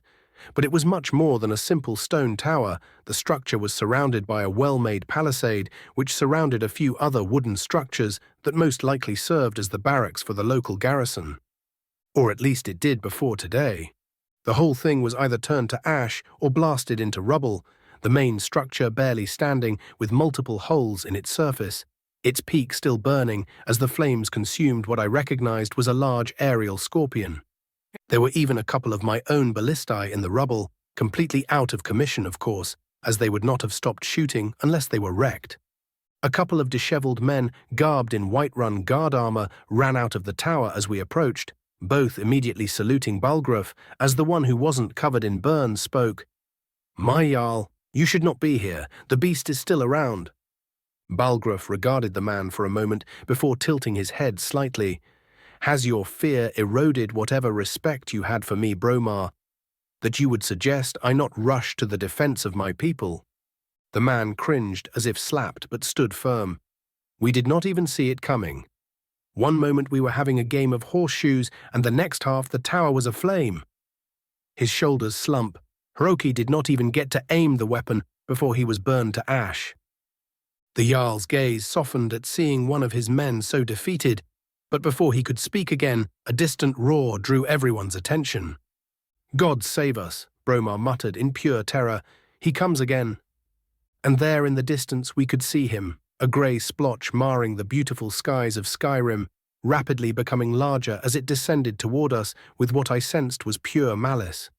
but it was much more than a simple stone tower. The structure was surrounded by a well-made palisade which surrounded a few other wooden structures that most likely served as the barracks for the local garrison. Or at least it did before today. The whole thing was either turned to ash or blasted into rubble, the main structure barely standing with multiple holes in its surface, its peak still burning as the flames consumed what I recognized was a large aerial scorpion. There were even a couple of my own ballistae in the rubble, completely out of commission, of course, as they would not have stopped shooting unless they were wrecked. A couple of disheveled men, garbed in Whiterun guard armor, ran out of the tower as we approached, both immediately saluting Balgruuf as the one who wasn't covered in burns spoke. "My Jarl, you should not be here. The beast is still around." Balgruuf regarded the man for a moment before tilting his head slightly. "Has your fear eroded whatever respect you had for me, Bromar, that you would suggest I not rush to the defense of my people?" The man cringed as if slapped but stood firm. We did not even see it coming. One moment we were having a game of horseshoes and the next half the tower was aflame. His shoulders slump. Hiroki did not even get to aim the weapon before he was burned to ash. The Jarl's gaze softened at seeing one of his men so defeated, but before he could speak again, a distant roar drew everyone's attention. "God save us," Bromar muttered in pure terror. "He comes again." And there in the distance we could see him, a grey splotch marring the beautiful skies of Skyrim, rapidly becoming larger as it descended toward us with what I sensed was pure malice.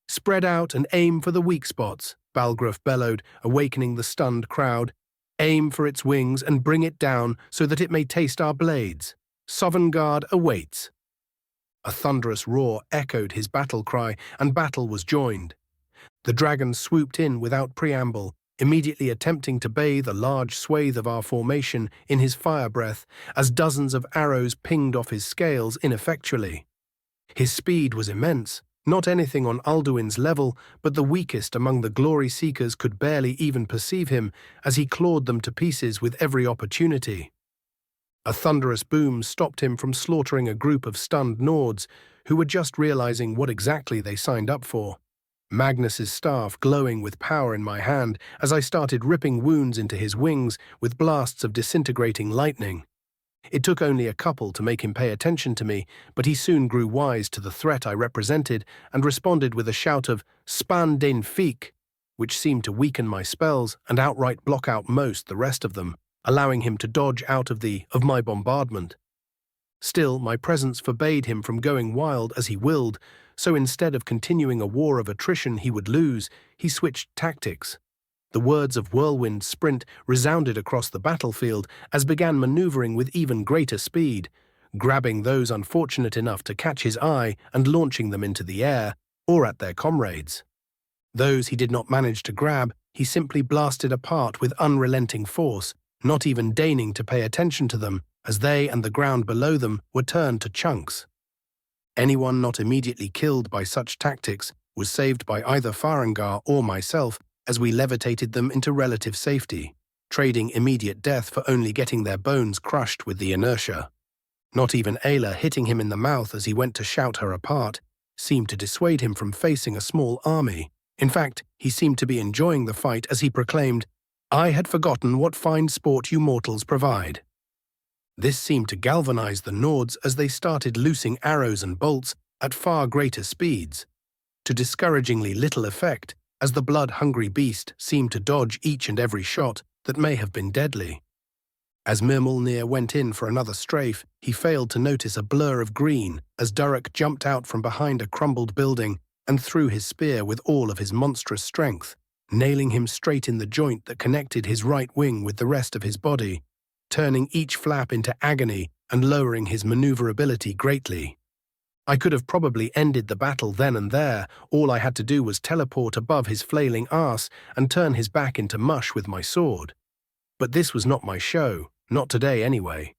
"Spread out and aim for the weak spots," Balgruuf bellowed, awakening the stunned crowd. "Aim for its wings and bring it down so that it may taste our blades. Sovngarde awaits." A thunderous roar echoed his battle cry, and battle was joined. The dragon swooped in without preamble, immediately attempting to bathe a large swathe of our formation in his fire breath as dozens of arrows pinged off his scales ineffectually. His speed was immense, not anything on Alduin's level, but the weakest among the glory seekers could barely even perceive him as he clawed them to pieces with every opportunity. A thunderous boom stopped him from slaughtering a group of stunned Nords who were just realizing what exactly they signed up for. Magnus's staff glowing with power in my hand as I started ripping wounds into his wings with blasts of disintegrating lightning. It took only a couple to make him pay attention to me, but he soon grew wise to the threat I represented and responded with a shout of "Span den Fiek," which seemed to weaken my spells and outright block out most the rest of them, allowing him to dodge out of my bombardment. Still, my presence forbade him from going wild as he willed, so instead of continuing a war of attrition he would lose, he switched tactics. The words of Whirlwind Sprint resounded across the battlefield as began maneuvering with even greater speed, grabbing those unfortunate enough to catch his eye and launching them into the air, or at their comrades. Those he did not manage to grab, he simply blasted apart with unrelenting force, not even deigning to pay attention to them, as they and the ground below them were turned to chunks. Anyone not immediately killed by such tactics was saved by either Farengar or myself as we levitated them into relative safety, trading immediate death for only getting their bones crushed with the inertia. Not even Ayla hitting him in the mouth as he went to shout her apart seemed to dissuade him from facing a small army. In fact, he seemed to be enjoying the fight as he proclaimed, "I had forgotten what fine sport you mortals provide." This seemed to galvanize the Nords as they started loosing arrows and bolts at far greater speeds, to discouragingly little effect as the blood-hungry beast seemed to dodge each and every shot that may have been deadly. As Mirmulnir went in for another strafe, he failed to notice a blur of green as Durek jumped out from behind a crumbled building and threw his spear with all of his monstrous strength, nailing him straight in the joint that connected his right wing with the rest of his body, turning each flap into agony and lowering his maneuverability greatly. I could have probably ended the battle then and there. All I had to do was teleport above his flailing arse and turn his back into mush with my sword. But this was not my show, not today anyway.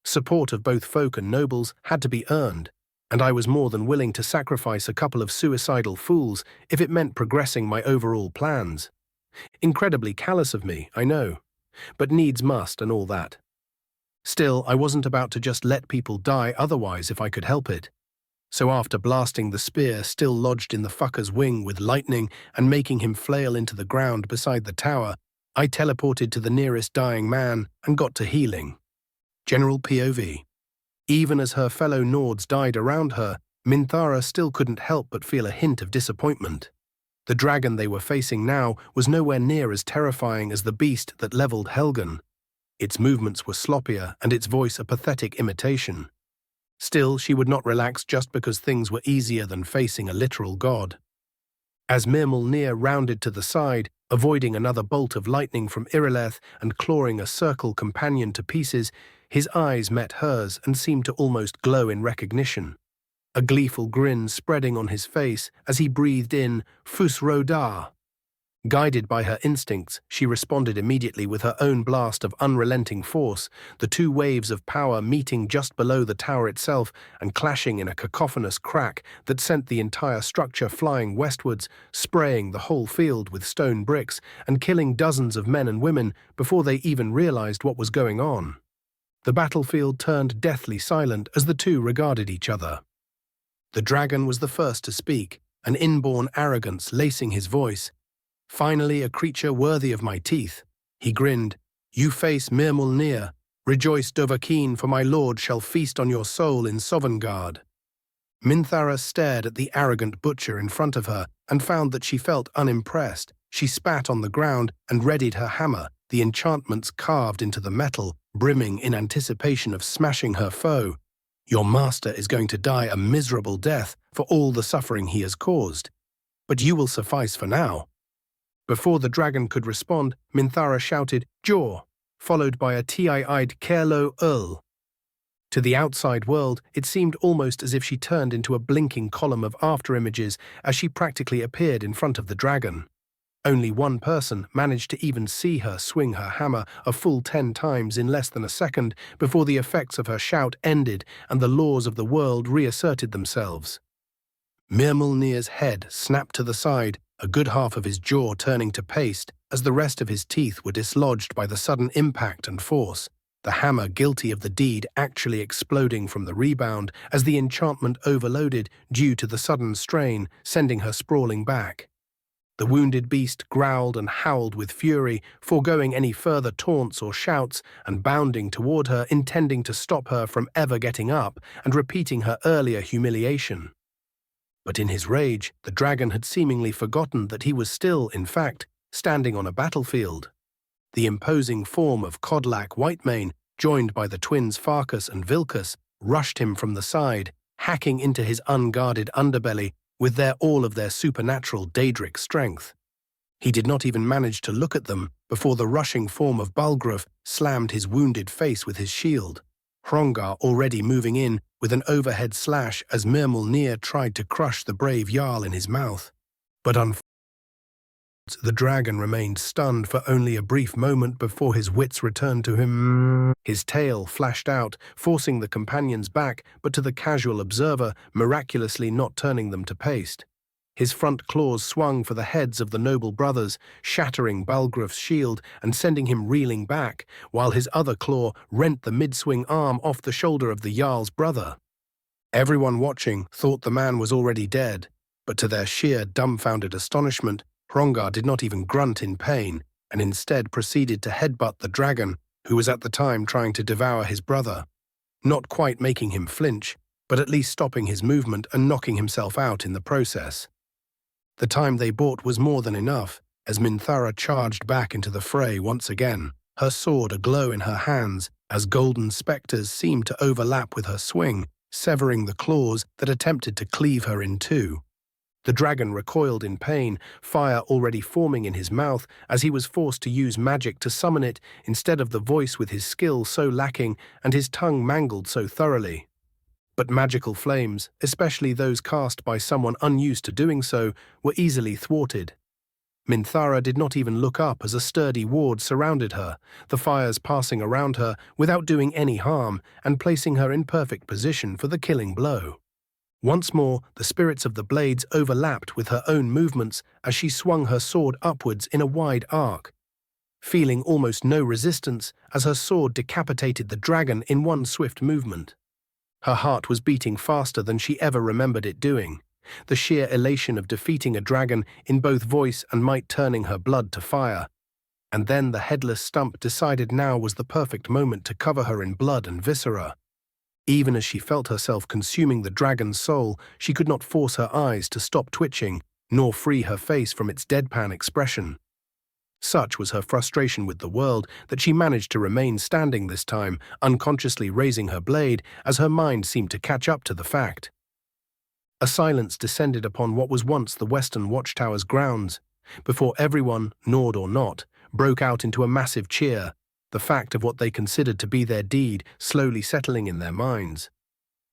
Support of both folk and nobles had to be earned, and I was more than willing to sacrifice a couple of suicidal fools if it meant progressing my overall plans. Incredibly callous of me, I know, but needs must and all that. Still, I wasn't about to just let people die otherwise if I could help it. So after blasting the spear still lodged in the fucker's wing with lightning and making him flail into the ground beside the tower, I teleported to the nearest dying man and got to healing. General POV. Even as her fellow Nords died around her, Minthara still couldn't help but feel a hint of disappointment. The dragon they were facing now was nowhere near as terrifying as the beast that leveled Helgen. Its movements were sloppier and its voice a pathetic imitation. Still, she would not relax just because things were easier than facing a literal god. As Mirmulnir rounded to the side, avoiding another bolt of lightning from Irileth and clawing a circle companion to pieces, his eyes met hers and seemed to almost glow in recognition. A gleeful grin spreading on his face as he breathed in Fusrodar. Guided by her instincts, she responded immediately with her own blast of unrelenting force, the two waves of power meeting just below the tower itself and clashing in a cacophonous crack that sent the entire structure flying westwards, spraying the whole field with stone bricks and killing dozens of men and women before they even realized what was going on. The battlefield turned deathly silent as the two regarded each other. The dragon was the first to speak, an inborn arrogance lacing his voice. Finally, a creature worthy of my teeth. He grinned. You face Mirmulnir. Rejoice, Dovahkiin, for my lord shall feast on your soul in Sovngarde. Minthara stared at the arrogant butcher in front of her and found that she felt unimpressed. She spat on the ground and readied her hammer, the enchantments carved into the metal, brimming in anticipation of smashing her foe. Your master is going to die a miserable death for all the suffering he has caused. But you will suffice for now. Before the dragon could respond, Minthara shouted, Jaw, followed by a tear-eyed Kerlo Ul. To the outside world, it seemed almost as if she turned into a blinking column of afterimages as she practically appeared in front of the dragon. Only one person managed to even see her swing her hammer a full 10 times in less than a second before the effects of her shout ended and the laws of the world reasserted themselves. Mirmulnir's head snapped to the side, a good half of his jaw turning to paste as the rest of his teeth were dislodged by the sudden impact and force, the hammer guilty of the deed actually exploding from the rebound as the enchantment overloaded due to the sudden strain, sending her sprawling back. The wounded beast growled and howled with fury, foregoing any further taunts or shouts and bounding toward her, intending to stop her from ever getting up and repeating her earlier humiliation. But in his rage, the dragon had seemingly forgotten that he was still, in fact, standing on a battlefield. The imposing form of Kodlak Whitemane, joined by the twins Farkas and Vilkas, rushed him from the side, hacking into his unguarded underbelly with all of their supernatural Daedric strength. He did not even manage to look at them before the rushing form of Balgruuf slammed his wounded face with his shield. Hrongar already moving in with an overhead slash as Mirmulnir tried to crush the brave Jarl in his mouth. But unfortunately, the dragon remained stunned for only a brief moment before his wits returned to him. His tail flashed out, forcing the companions back, but to the casual observer, miraculously not turning them to paste. His front claws swung for the heads of the noble brothers, shattering Balgruuf's shield and sending him reeling back, while his other claw rent the mid-swing arm off the shoulder of the Jarl's brother. Everyone watching thought the man was already dead, but to their sheer dumbfounded astonishment, Hrongar did not even grunt in pain, and instead proceeded to headbutt the dragon, who was at the time trying to devour his brother, not quite making him flinch, but at least stopping his movement and knocking himself out in the process. The time they bought was more than enough, as Minthara charged back into the fray once again, her sword aglow in her hands as golden spectres seemed to overlap with her swing, severing the claws that attempted to cleave her in two. The dragon recoiled in pain, fire already forming in his mouth as he was forced to use magic to summon it instead of the voice with his skill so lacking and his tongue mangled so thoroughly. But magical flames, especially those cast by someone unused to doing so, were easily thwarted. Minthara did not even look up as a sturdy ward surrounded her, the fires passing around her without doing any harm and placing her in perfect position for the killing blow. Once more, the spirits of the blades overlapped with her own movements as she swung her sword upwards in a wide arc, feeling almost no resistance as her sword decapitated the dragon in one swift movement. Her heart was beating faster than she ever remembered it doing, the sheer elation of defeating a dragon in both voice and might turning her blood to fire. And then the headless stump decided now was the perfect moment to cover her in blood and viscera. Even as she felt herself consuming the dragon's soul, she could not force her eyes to stop twitching, nor free her face from its deadpan expression. Such was her frustration with the world that she managed to remain standing this time, unconsciously raising her blade as her mind seemed to catch up to the fact. A silence descended upon what was once the Western Watchtower's grounds, before everyone, Nord or not, broke out into a massive cheer, the fact of what they considered to be their deed slowly settling in their minds.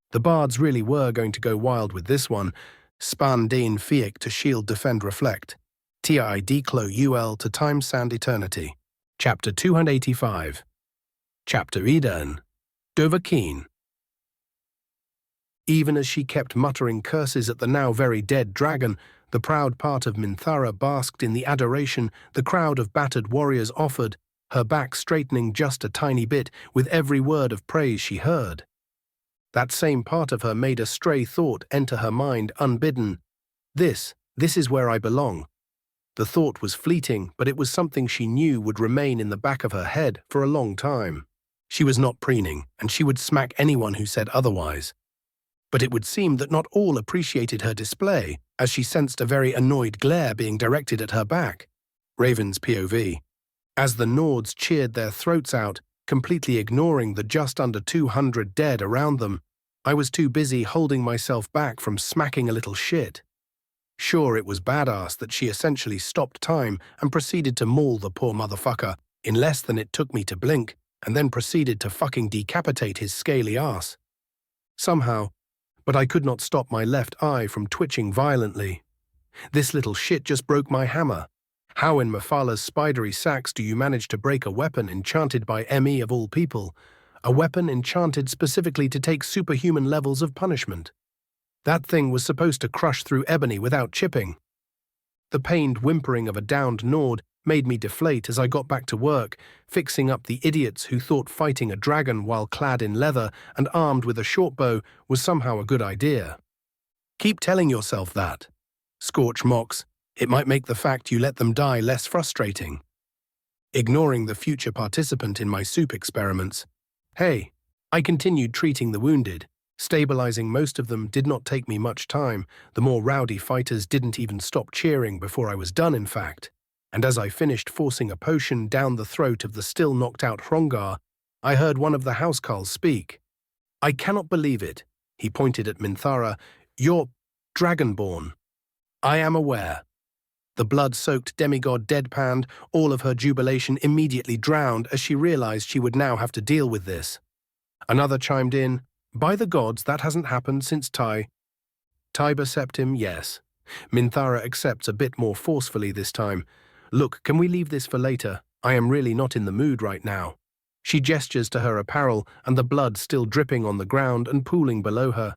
The bards really were going to go wild with this one. Span Dean Fiek to shield defend reflect. Ti Declo UL to time sand eternity. Chapter 285. Chapter Eden. Dovahkiin. Even as she kept muttering curses at the now very dead dragon, the proud part of Minthara basked in the adoration the crowd of battered warriors offered, her back straightening just a tiny bit with every word of praise she heard. That same part of her made a stray thought enter her mind unbidden. This is where I belong. The thought was fleeting, but it was something she knew would remain in the back of her head for a long time. She was not preening, and she would smack anyone who said otherwise. But it would seem that not all appreciated her display, as she sensed a very annoyed glare being directed at her back. Raven's POV. As the Nords cheered their throats out, completely ignoring the just under 200 dead around them, I was too busy holding myself back from smacking a little shit. Sure, it was badass that she essentially stopped time and proceeded to maul the poor motherfucker in less than it took me to blink, and then proceeded to fucking decapitate his scaly ass. Somehow, but I could not stop my left eye from twitching violently. This little shit just broke my hammer. How in Mafala's spidery sacks do you manage to break a weapon enchanted by ME of all people? A weapon enchanted specifically to take superhuman levels of punishment. That thing was supposed to crush through ebony without chipping. The pained whimpering of a downed Nord made me deflate as I got back to work, fixing up the idiots who thought fighting a dragon while clad in leather and armed with a short bow was somehow a good idea. Keep telling yourself that. Scorch mocks, it might make the fact you let them die less frustrating. Ignoring the future participant in my soup experiments, I continued treating the wounded. Stabilizing most of them did not take me much time. The more rowdy fighters didn't even stop cheering before I was done, in fact. And as I finished forcing a potion down the throat of the still knocked-out Hrongar, I heard one of the housecarls speak. I cannot believe it. He pointed at Minthara. You're dragonborn. I am aware. The blood-soaked demigod deadpanned, all of her jubilation immediately drowned as she realized she would now have to deal with this. Another chimed in. By the gods, that hasn't happened since Tiber Septim, yes. Minthara accepts a bit more forcefully this time. Look, can we leave this for later? I am really not in the mood right now. She gestures to her apparel and the blood still dripping on the ground and pooling below her.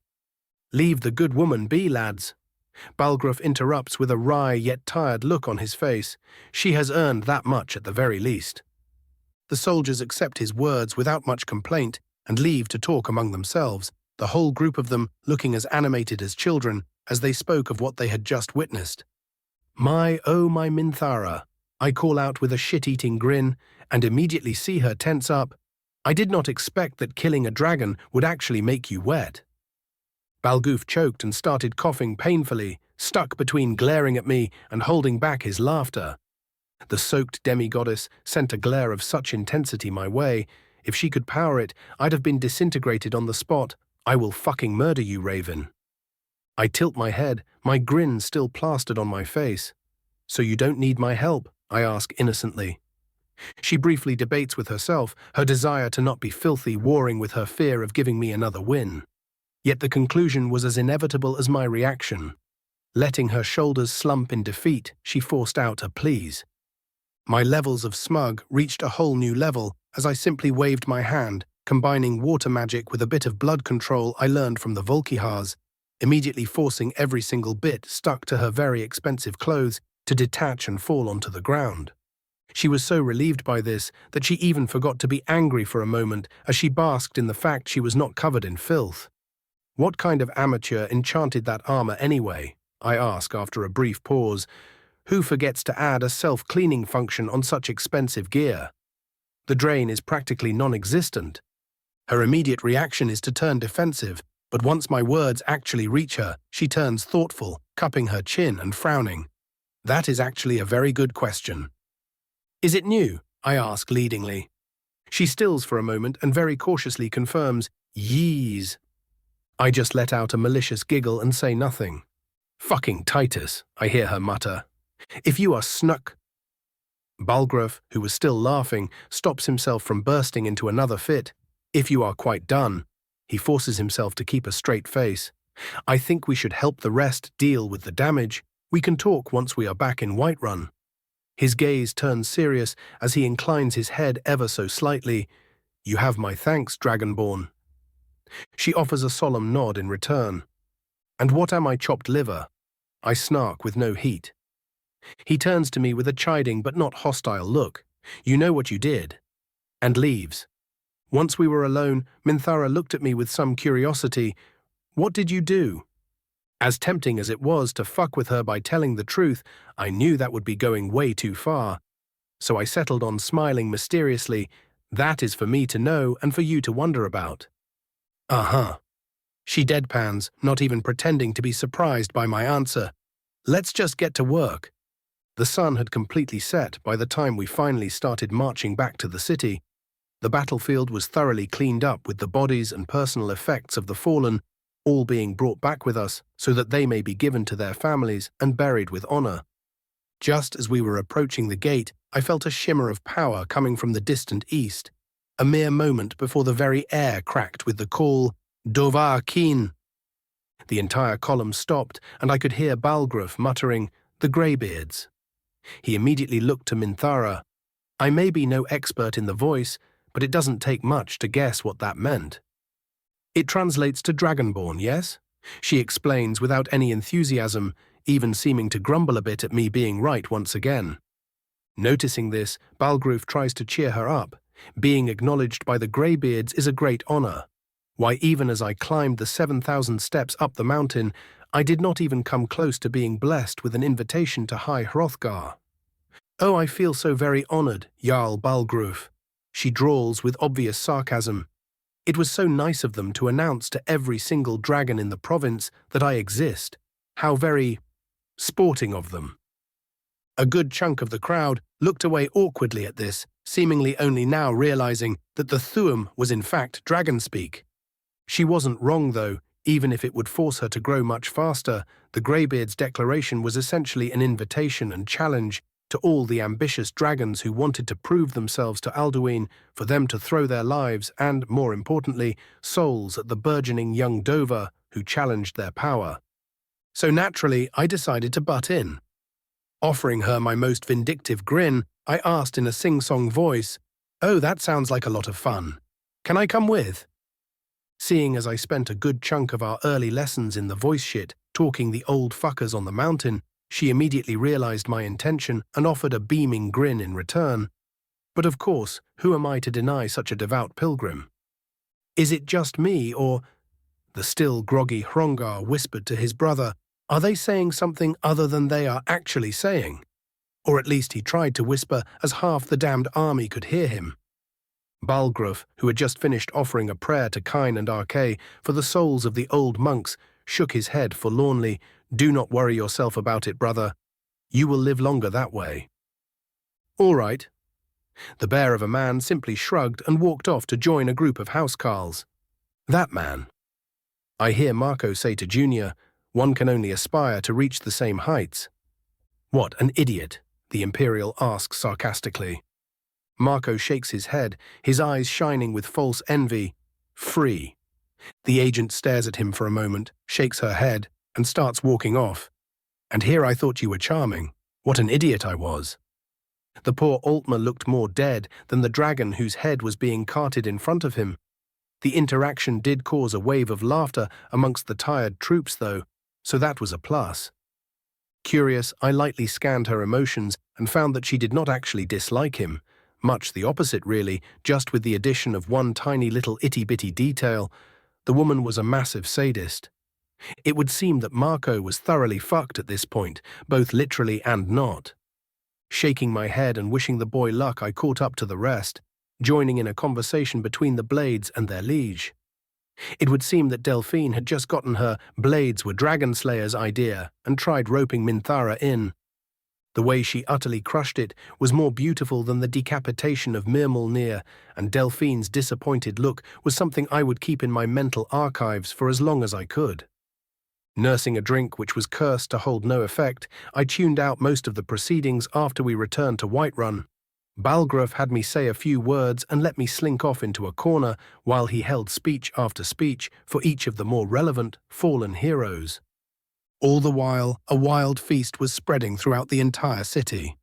Leave the good woman be, lads. Balgruuf interrupts with a wry yet tired look on his face. She has earned that much at the very least. The soldiers accept his words without much complaint and leave to talk among themselves, the whole group of them looking as animated as children as they spoke of what they had just witnessed. My Minthara, I call out with a shit-eating grin and immediately see her tense up. I did not expect that killing a dragon would actually make you wet. Balgruuf choked and started coughing painfully, stuck between glaring at me and holding back his laughter. The soaked demigoddess sent a glare of such intensity my way. If she could power it, I'd have been disintegrated on the spot. I will fucking murder you, Raven. I tilt my head, my grin still plastered on my face. "So you don't need my help?" I ask innocently. She briefly debates with herself, her desire to not be filthy warring with her fear of giving me another win. Yet the conclusion was as inevitable as my reaction. Letting her shoulders slump in defeat, she forced out a please. My levels of smug reached a whole new level as I simply waved my hand, combining water magic with a bit of blood control I learned from the Volkihars, immediately forcing every single bit stuck to her very expensive clothes to detach and fall onto the ground. She was so relieved by this that she even forgot to be angry for a moment as she basked in the fact she was not covered in filth. "What kind of amateur enchanted that armor anyway?" I ask after a brief pause. "Who forgets to add a self-cleaning function on such expensive gear? The drain is practically non-existent." Her immediate reaction is to turn defensive, but once my words actually reach her, she turns thoughtful, cupping her chin and frowning. "That is actually a very good question." "Is it new?" I ask leadingly. She stills for a moment and very cautiously confirms, "Yees." I just let out a malicious giggle and say nothing. "Fucking Titus," I hear her mutter. "If you are snuck—" Balgruuf, who was still laughing, stops himself from bursting into another fit. "If you are quite done." He forces himself to keep a straight face. "I think we should help the rest deal with the damage. We can talk once we are back in Whiterun." His gaze turns serious as he inclines his head ever so slightly. "You have my thanks, Dragonborn." She offers a solemn nod in return. "And what am I, chopped liver?" I snark with no heat. He turns to me with a chiding but not hostile look. "You know what you did," and leaves. Once we were alone, Minthara looked at me with some curiosity. "What did you do?" As tempting as it was to fuck with her by telling the truth, I knew that would be going way too far. So I settled on smiling mysteriously. "That is for me to know and for you to wonder about." "Uh-huh." She deadpans, not even pretending to be surprised by my answer. "Let's just get to work." The sun had completely set by the time we finally started marching back to the city. The battlefield was thoroughly cleaned up with the bodies and personal effects of the fallen, all being brought back with us so that they may be given to their families and buried with honor. Just as we were approaching the gate, I felt a shimmer of power coming from the distant east, a mere moment before the very air cracked with the call, "Dovar Keen." The entire column stopped, and I could hear Balgruuf muttering, "The Greybeards." He immediately looked to Minthara. I may be no expert in the voice, but it doesn't take much to guess what that meant. "It translates to Dragonborn, yes?" She explains without any enthusiasm, even seeming to grumble a bit at me being right once again. Noticing this, Balgruuf tries to cheer her up. Being acknowledged by the Greybeards is a great honor. Why, even as I climbed the 7,000 steps up the mountain, I did not even come close to being blessed with an invitation to High Hrothgar. "Oh, I feel so very honored, Jarl Balgruuf," she drawls with obvious sarcasm. "It was so nice of them to announce to every single dragon in the province that I exist. How very sporting of them." A good chunk of the crowd looked away awkwardly at this, seemingly only now realizing that the Thuum was in fact dragon speak. She wasn't wrong though. Even if it would force her to grow much faster, the Greybeard's declaration was essentially an invitation and challenge to all the ambitious dragons who wanted to prove themselves to Alduin, for them to throw their lives and, more importantly, souls at the burgeoning young Dover who challenged their power. So naturally, I decided to butt in. Offering her my most vindictive grin, I asked in a sing-song voice, "Oh, that sounds like a lot of fun. Can I come with?" Seeing as I spent a good chunk of our early lessons in the voice shit talking the old fuckers on the mountain, she immediately realized my intention and offered a beaming grin in return. But of course, who am I to deny such a devout pilgrim? "Is it just me, or—" the still groggy Hrongar whispered to his brother, "Are they saying something other than they are actually saying?" Or at least he tried to whisper as half the damned army could hear him. Balgruuf, who had just finished offering a prayer to Cairn and Arkay for the souls of the old monks, shook his head forlornly. "Do not worry yourself about it, brother. You will live longer that way." "All right." The bear of a man simply shrugged and walked off to join a group of housecarls. "That man." I hear Marco say to Junior, One can only aspire to reach the same heights. What an idiot, the Imperial asks sarcastically. Marco shakes his head, his eyes shining with false envy. Free. The agent stares at him for a moment, shakes her head, and starts walking off. And here I thought you were charming. What an idiot I was. The poor Altmer looked more dead than the dragon whose head was being carted in front of him. The interaction did cause a wave of laughter amongst the tired troops, though, so that was a plus. Curious, I lightly scanned her emotions and found that she did not actually dislike him. Much the opposite, really, just with the addition of one tiny little itty-bitty detail. The woman was a massive sadist. It would seem that Marco was thoroughly fucked at this point, both literally and not. Shaking my head and wishing the boy luck, I caught up to the rest, joining in a conversation between the Blades and their liege. It would seem that Delphine had just gotten her Blades were dragon slayers idea and tried roping Minthara in. The way she utterly crushed it was more beautiful than the decapitation of Mirmulnir, and Delphine's disappointed look was something I would keep in my mental archives for as long as I could. Nursing a drink which was cursed to hold no effect, I tuned out most of the proceedings after we returned to Whiterun. Balgruuf had me say a few words and let me slink off into a corner while he held speech after speech for each of the more relevant fallen heroes. All the while, a wild feast was spreading throughout the entire city.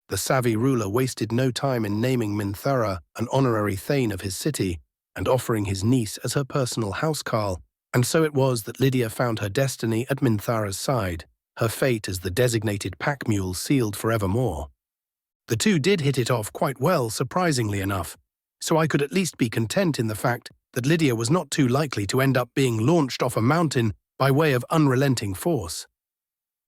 The savvy ruler wasted no time in naming Minthara an honorary thane of his city and offering his niece as her personal housecarl, and so it was that Lydia found her destiny at Minthara's side, her fate as the designated pack mule sealed forevermore. The two did hit it off quite well, surprisingly enough, so I could at least be content in the fact that Lydia was not too likely to end up being launched off a mountain by way of unrelenting force.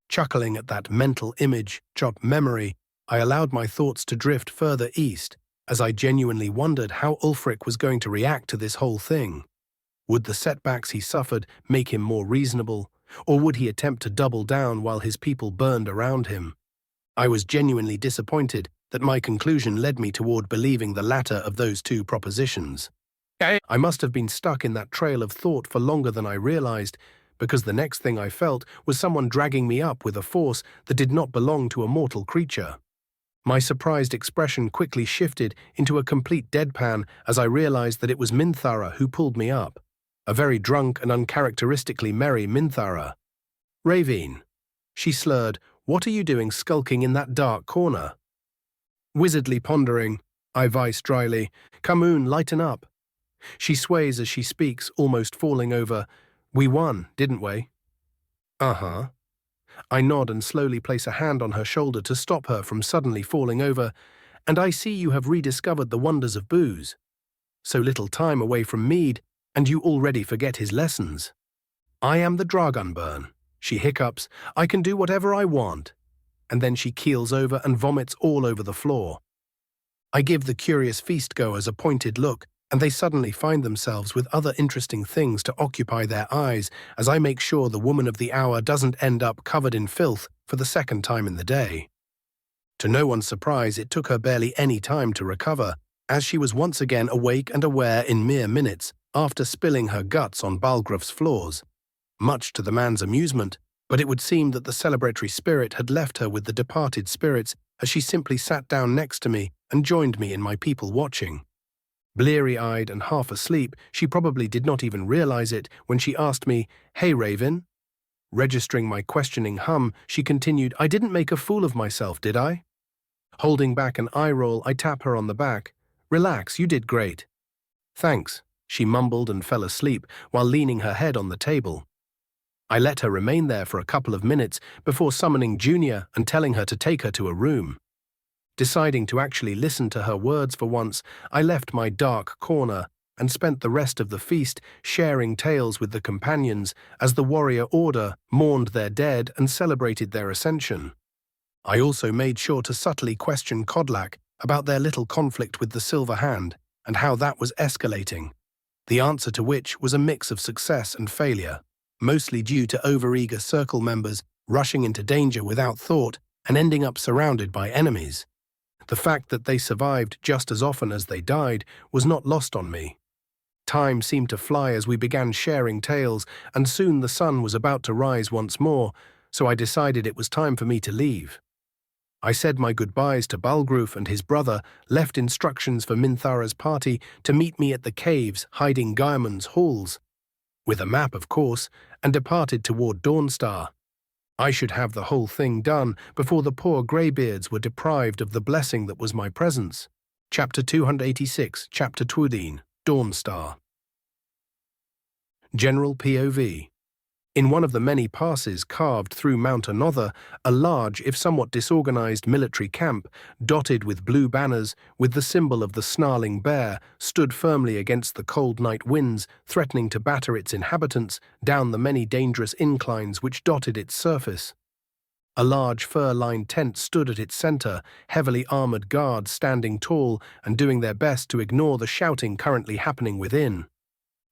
Chuckling at that mental image, memory, I allowed my thoughts to drift further east, as I genuinely wondered how Ulfric was going to react to this whole thing. Would the setbacks he suffered make him more reasonable, or would he attempt to double down while his people burned around him? I was genuinely disappointed that my conclusion led me toward believing the latter of those two propositions. I must have been stuck in that trail of thought for longer than I realized, because the next thing I felt was someone dragging me up with a force that did not belong to a mortal creature. My surprised expression quickly shifted into a complete deadpan as I realized that it was Minthara who pulled me up. A very drunk and uncharacteristically merry Minthara. "Ravine," she slurred, "what are you doing skulking in that dark corner?" Wizardly pondering, I vice dryly, "Kamoon, lighten up." She sways as she speaks, almost falling over. "We won, didn't we?" "Uh-huh." I nod and slowly place a hand on her shoulder to stop her from suddenly falling over, "and I see you have rediscovered the wonders of booze. So little time away from Mead, and you already forget his lessons." "I am the Dragonburn," she hiccups. "I can do whatever I want." And then she keels over and vomits all over the floor. I give the curious feast-goers a pointed look, and they suddenly find themselves with other interesting things to occupy their eyes as I make sure the woman of the hour doesn't end up covered in filth for the second time in the day. To no one's surprise, it took her barely any time to recover, as she was once again awake and aware in mere minutes after spilling her guts on Balgruuf's floors. Much to the man's amusement, but it would seem that the celebratory spirit had left her with the departed spirits as she simply sat down next to me and joined me in my people watching. Bleary-eyed and half asleep, she probably did not even realize it when she asked me, "Hey, Raven?" Registering my questioning hum, she continued, "I didn't make a fool of myself, did I?" Holding back an eye roll, I tap her on the back. "Relax, you did great." "Thanks," she mumbled and fell asleep while leaning her head on the table. I let her remain there for a couple of minutes before summoning Junior and telling her to take her to a room. Deciding to actually listen to her words for once, I left my dark corner and spent the rest of the feast sharing tales with the companions as the warrior order mourned their dead and celebrated their ascension. I also made sure to subtly question Kodlak about their little conflict with the Silver Hand and how that was escalating, the answer to which was a mix of success and failure, mostly due to overeager circle members rushing into danger without thought and ending up surrounded by enemies. The fact that they survived just as often as they died was not lost on me. Time seemed to fly as we began sharing tales, and soon the sun was about to rise once more, so I decided it was time for me to leave. I said my goodbyes to Balgruf and his brother, left instructions for Minthara's party to meet me at the caves hiding Gaimund's halls, with a map of course, and departed toward Dawnstar. I should have the whole thing done before the poor greybeards were deprived of the blessing that was my presence. Chapter 286, Chapter 12, Dawnstar. General POV. In one of the many passes carved through Mount Another, a large, if somewhat disorganized military camp, dotted with blue banners, with the symbol of the snarling bear, stood firmly against the cold night winds, threatening to batter its inhabitants down the many dangerous inclines which dotted its surface. A large fur-lined tent stood at its center, heavily armored guards standing tall and doing their best to ignore the shouting currently happening within.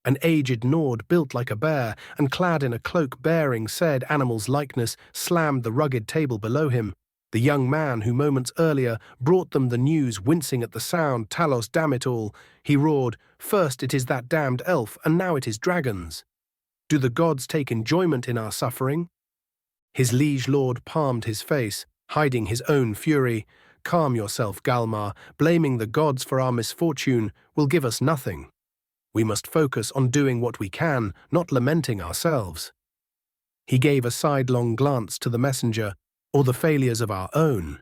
An aged Nord built like a bear and clad in a cloak bearing said animal's likeness slammed the rugged table below him. The young man who moments earlier brought them the news, wincing at the sound, Talos, damn it all, he roared, first it is that damned elf and now it is dragons. Do the gods take enjoyment in our suffering? His liege lord palmed his face, hiding his own fury. Calm yourself, Galmar, blaming the gods for our misfortune will give us nothing. We must focus on doing what we can, not lamenting ourselves. He gave a sidelong glance to the messenger, or the failures of our own.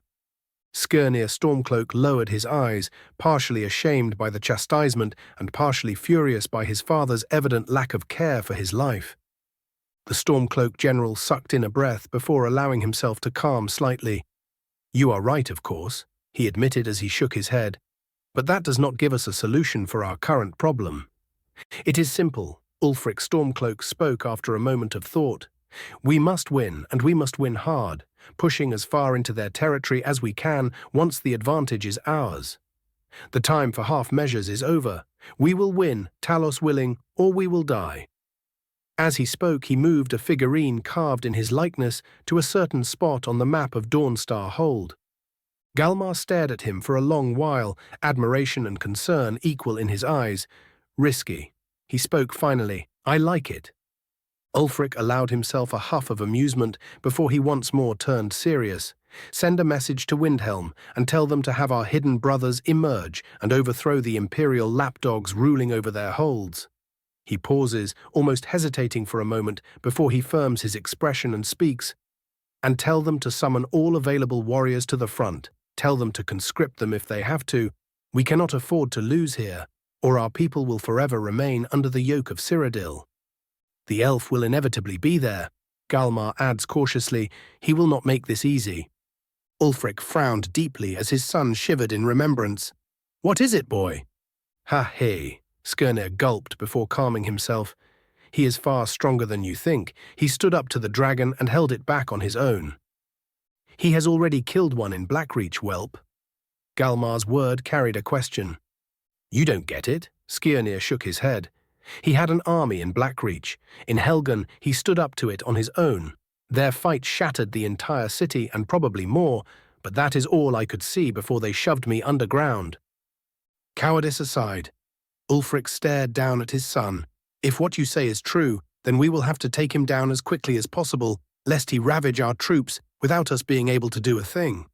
Skirnir Stormcloak lowered his eyes, partially ashamed by the chastisement and partially furious by his father's evident lack of care for his life. The Stormcloak general sucked in a breath before allowing himself to calm slightly. You are right, of course, he admitted as he shook his head, but that does not give us a solution for our current problem. It is simple, Ulfric Stormcloak spoke after a moment of thought. We must win, and we must win hard, pushing as far into their territory as we can once the advantage is ours. The time for half measures is over. We will win, Talos willing, or we will die. As he spoke, he moved a figurine carved in his likeness to a certain spot on the map of Dawnstar Hold. Galmar stared at him for a long while, admiration and concern equal in his eyes. Risky. He spoke finally. I like it. Ulfric allowed himself a huff of amusement before he once more turned serious. Send a message to Windhelm and tell them to have our hidden brothers emerge and overthrow the imperial lapdogs ruling over their holds. He pauses, almost hesitating for a moment before he firms his expression and speaks. And tell them to summon all available warriors to the front. Tell them to conscript them if they have to. We cannot afford to lose here, or our people will forever remain under the yoke of Cyrodiil. The elf will inevitably be there. Galmar adds cautiously, he will not make this easy. Ulfric frowned deeply as his son shivered in remembrance. What is it, boy? Ha-hey, Skirnir gulped before calming himself. He is far stronger than you think. He stood up to the dragon and held it back on his own. He has already killed one in Blackreach, whelp. Galmar's word carried a question. You don't get it? Skirnir shook his head. He had an army in Blackreach. In Helgen, he stood up to it on his own. Their fight shattered the entire city and probably more, but that is all I could see before they shoved me underground. Cowardice aside, Ulfric stared down at his son. If what you say is true, then we will have to take him down as quickly as possible, lest he ravage our troops without us being able to do a thing.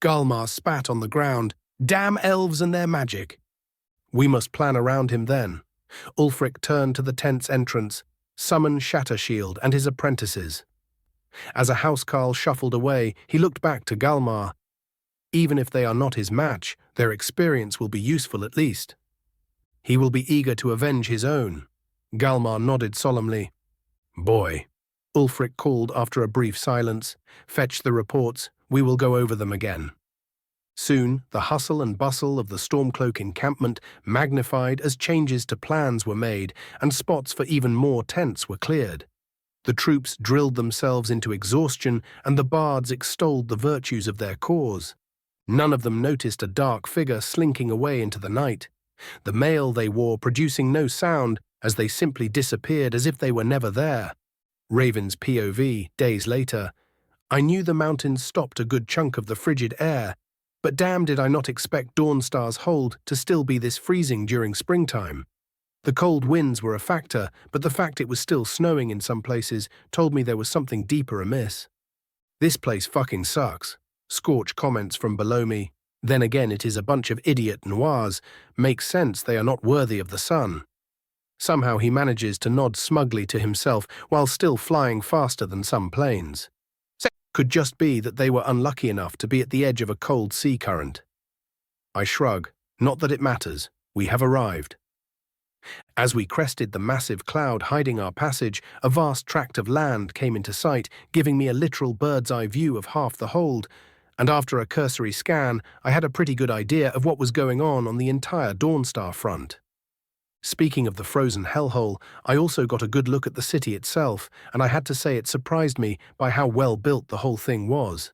Galmar spat on the ground. Damn elves and their magic. We must plan around him then. Ulfric turned to the tent's entrance. Summon Shattershield and his apprentices. As a housecarl shuffled away, he looked back to Galmar. Even if they are not his match, their experience will be useful at least. He will be eager to avenge his own. Galmar nodded solemnly. Boy, Ulfric called after a brief silence. Fetch the reports, we will go over them again. Soon, the hustle and bustle of the Stormcloak encampment magnified as changes to plans were made and spots for even more tents were cleared. The troops drilled themselves into exhaustion and the bards extolled the virtues of their cause. None of them noticed a dark figure slinking away into the night. The mail they wore producing no sound as they simply disappeared as if they were never there. Raven's POV, days later. I knew the mountains stopped a good chunk of the frigid air, but damn did I not expect Dawnstar's Hold to still be this freezing during springtime. The cold winds were a factor, but the fact it was still snowing in some places told me there was something deeper amiss. "This place fucking sucks," Scorch comments from below me. Then again, it is a bunch of idiot noirs. Makes sense, they are not worthy of the sun. Somehow he manages to nod smugly to himself while still flying faster than some planes. Could just be that they were unlucky enough to be at the edge of a cold sea current. I shrug. Not that it matters. We have arrived. As we crested the massive cloud hiding our passage, a vast tract of land came into sight, giving me a literal bird's-eye view of half the hold, and after a cursory scan, I had a pretty good idea of what was going on the entire Dawnstar front. Speaking of the frozen hellhole, I also got a good look at the city itself, and I had to say it surprised me by how well built the whole thing was.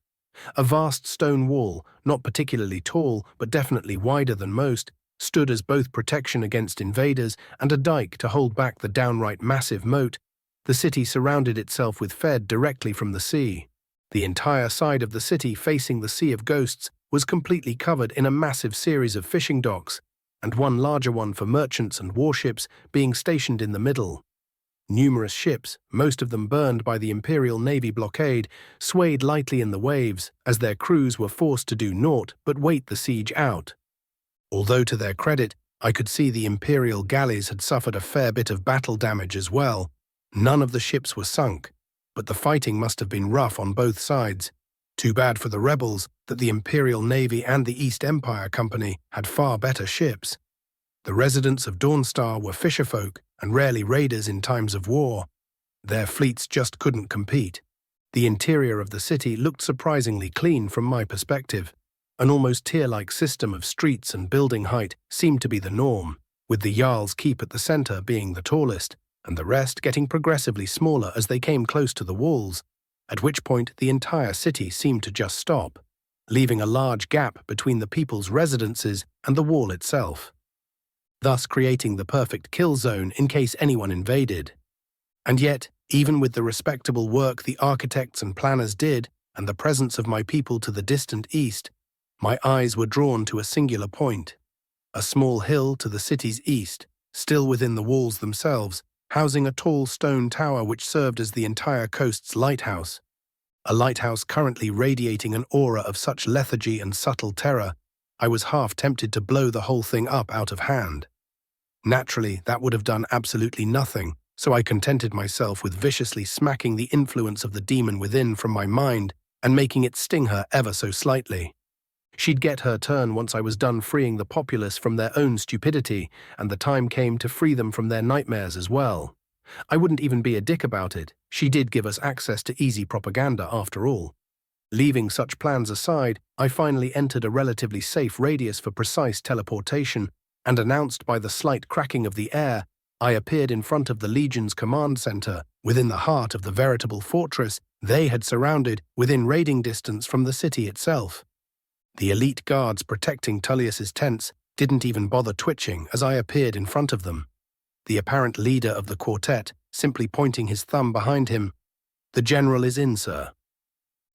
A vast stone wall, not particularly tall but definitely wider than most, stood as both protection against invaders and a dike to hold back the downright massive moat. The city surrounded itself with fed directly from the sea. The entire side of the city facing the Sea of Ghosts was completely covered in a massive series of fishing docks, and one larger one for merchants and warships being stationed in the middle. Numerous ships, most of them burned by the Imperial Navy blockade, swayed lightly in the waves as their crews were forced to do naught but wait the siege out. Although to their credit, I could see the Imperial galleys had suffered a fair bit of battle damage as well. None of the ships were sunk, but the fighting must have been rough on both sides. Too bad for the rebels that the Imperial Navy and the East Empire Company had far better ships. The residents of Dawnstar were fisherfolk and rarely raiders in times of war. Their fleets just couldn't compete. The interior of the city looked surprisingly clean from my perspective. An almost tier-like system of streets and building height seemed to be the norm, with the Jarl's Keep at the center being the tallest, and the rest getting progressively smaller as they came close to the walls, at which point the entire city seemed to just stop, leaving a large gap between the people's residences and the wall itself, thus creating the perfect kill zone in case anyone invaded. And yet, even with the respectable work the architects and planners did, and the presence of my people to the distant east, my eyes were drawn to a singular point, a small hill to the city's east, still within the walls themselves, housing a tall stone tower which served as the entire coast's lighthouse. A lighthouse currently radiating an aura of such lethargy and subtle terror, I was half tempted to blow the whole thing up out of hand. Naturally, that would have done absolutely nothing, so I contented myself with viciously smacking the influence of the demon within from my mind and making it sting her ever so slightly. She'd get her turn once I was done freeing the populace from their own stupidity, and the time came to free them from their nightmares as well. I wouldn't even be a dick about it. She did give us access to easy propaganda after all. Leaving such plans aside, I finally entered a relatively safe radius for precise teleportation, and announced by the slight cracking of the air, I appeared in front of the Legion's command center, within the heart of the veritable fortress they had surrounded within raiding distance from the city itself. The elite guards protecting Tullius's tents didn't even bother twitching as I appeared in front of them. The apparent leader of the quartet simply pointing his thumb behind him. "The general is in, sir."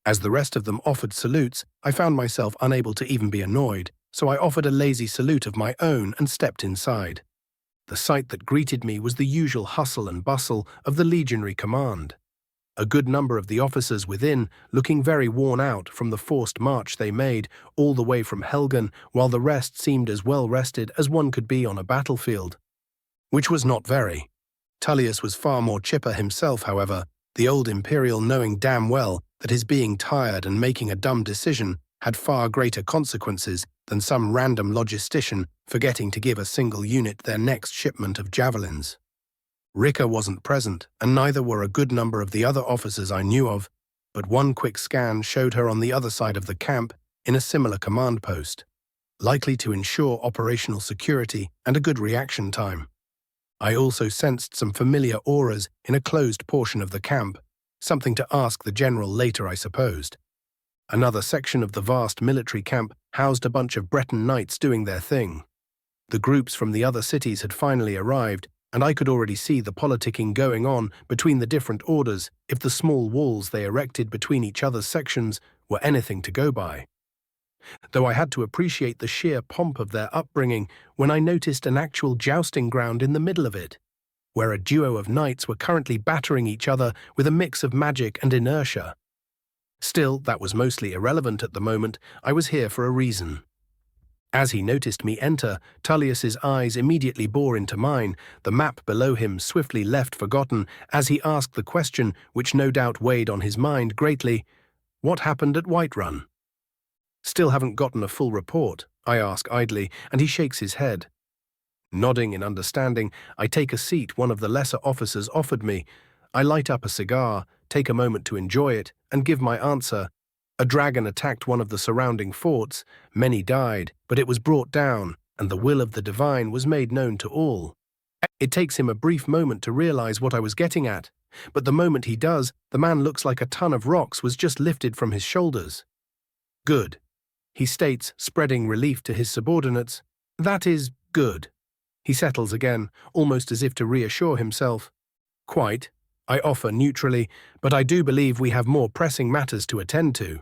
As the rest of them offered salutes, I found myself unable to even be annoyed, so I offered a lazy salute of my own and stepped inside. The sight that greeted me was the usual hustle and bustle of the legionary command. A good number of the officers within looking very worn out from the forced march they made all the way from Helgen, while the rest seemed as well rested as one could be on a battlefield. Which was not very. Tullius was far more chipper himself, however, the old Imperial knowing damn well that his being tired and making a dumb decision had far greater consequences than some random logistician forgetting to give a single unit their next shipment of javelins. Ricker wasn't present, and neither were a good number of the other officers I knew of, but one quick scan showed her on the other side of the camp in a similar command post, likely to ensure operational security and a good reaction time. I also sensed some familiar auras in a closed portion of the camp, something to ask the general later, I supposed. Another section of the vast military camp housed a bunch of Breton knights doing their thing. The groups from the other cities had finally arrived, and I could already see the politicking going on between the different orders if the small walls they erected between each other's sections were anything to go by. though I had to appreciate the sheer pomp of their upbringing when I noticed an actual jousting ground in the middle of it, where a duo of knights were currently battering each other with a mix of magic and inertia. Still, that was mostly irrelevant at the moment. I was here for a reason. As he noticed me enter, Tullius's eyes immediately bore into mine. The map below him swiftly left forgotten as he asked the question which no doubt weighed on his mind greatly. What happened at Whiterun? Still haven't gotten a full report, I ask idly, and he shakes his head. Nodding in understanding, I take a seat one of the lesser officers offered me. I light up a cigar, take a moment to enjoy it, and give my answer. A dragon attacked one of the surrounding forts, many died, but it was brought down, and the will of the divine was made known to all. It takes him a brief moment to realize what I was getting at, but the moment he does, the man looks like a ton of rocks was just lifted from his shoulders. Good, he states, spreading relief to his subordinates. That is good. He settles again, almost as if to reassure himself. Quite, I offer neutrally, but I do believe we have more pressing matters to attend to.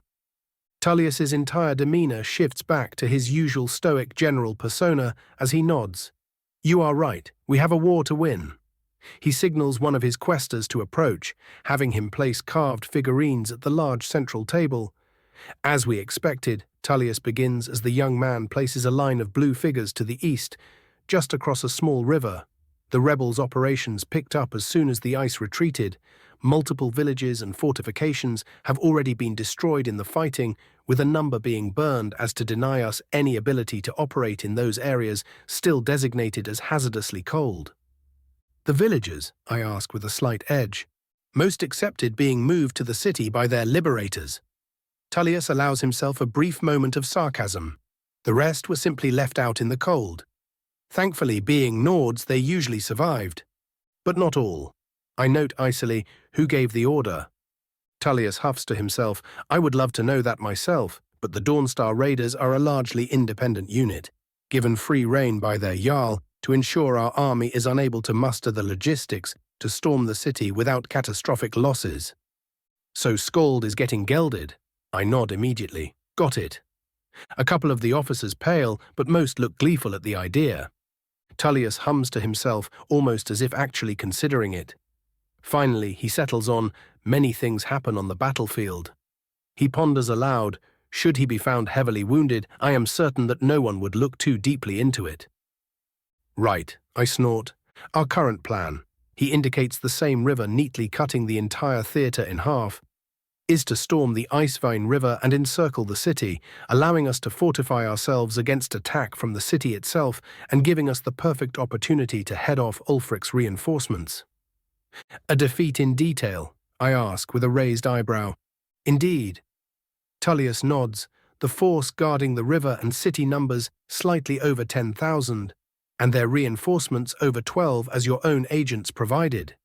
Tullius's entire demeanor shifts back to his usual stoic general persona as he nods. You are right, we have a war to win. He signals one of his questors to approach, having him place carved figurines at the large central table. As we expected, Tullius begins as the young man places a line of blue figures to the east, just across a small river. The rebels' operations picked up as soon as the ice retreated. Multiple villages and fortifications have already been destroyed in the fighting, with a number being burned as to deny us any ability to operate in those areas still designated as hazardously cold. The villagers, I ask with a slight edge, most accepted being moved to the city by their liberators. Tullius allows himself a brief moment of sarcasm. The rest were simply left out in the cold. Thankfully, being Nords, they usually survived. But not all. I note icily who gave the order. Tullius huffs to himself. I would love to know that myself, but the Dawnstar Raiders are a largely independent unit, given free rein by their Jarl to ensure our army is unable to muster the logistics to storm the city without catastrophic losses. So Skald is getting gelded. I nod immediately. Got it. A couple of the officers pale, but most look gleeful at the idea. Tullius hums to himself, almost as if actually considering it. Finally, he settles on, many things happen on the battlefield. He ponders aloud, should he be found heavily wounded, I am certain that no one would look too deeply into it. Right, I snort. Our current plan, he indicates the same river neatly cutting the entire theatre in half, is to storm the Icevine River and encircle the city, allowing us to fortify ourselves against attack from the city itself and giving us the perfect opportunity to head off Ulfric's reinforcements. A defeat in detail, I ask with a raised eyebrow. Indeed. Tullius nods, the force guarding the river and city numbers slightly over 10,000, and their reinforcements over 12 as your own agents provided.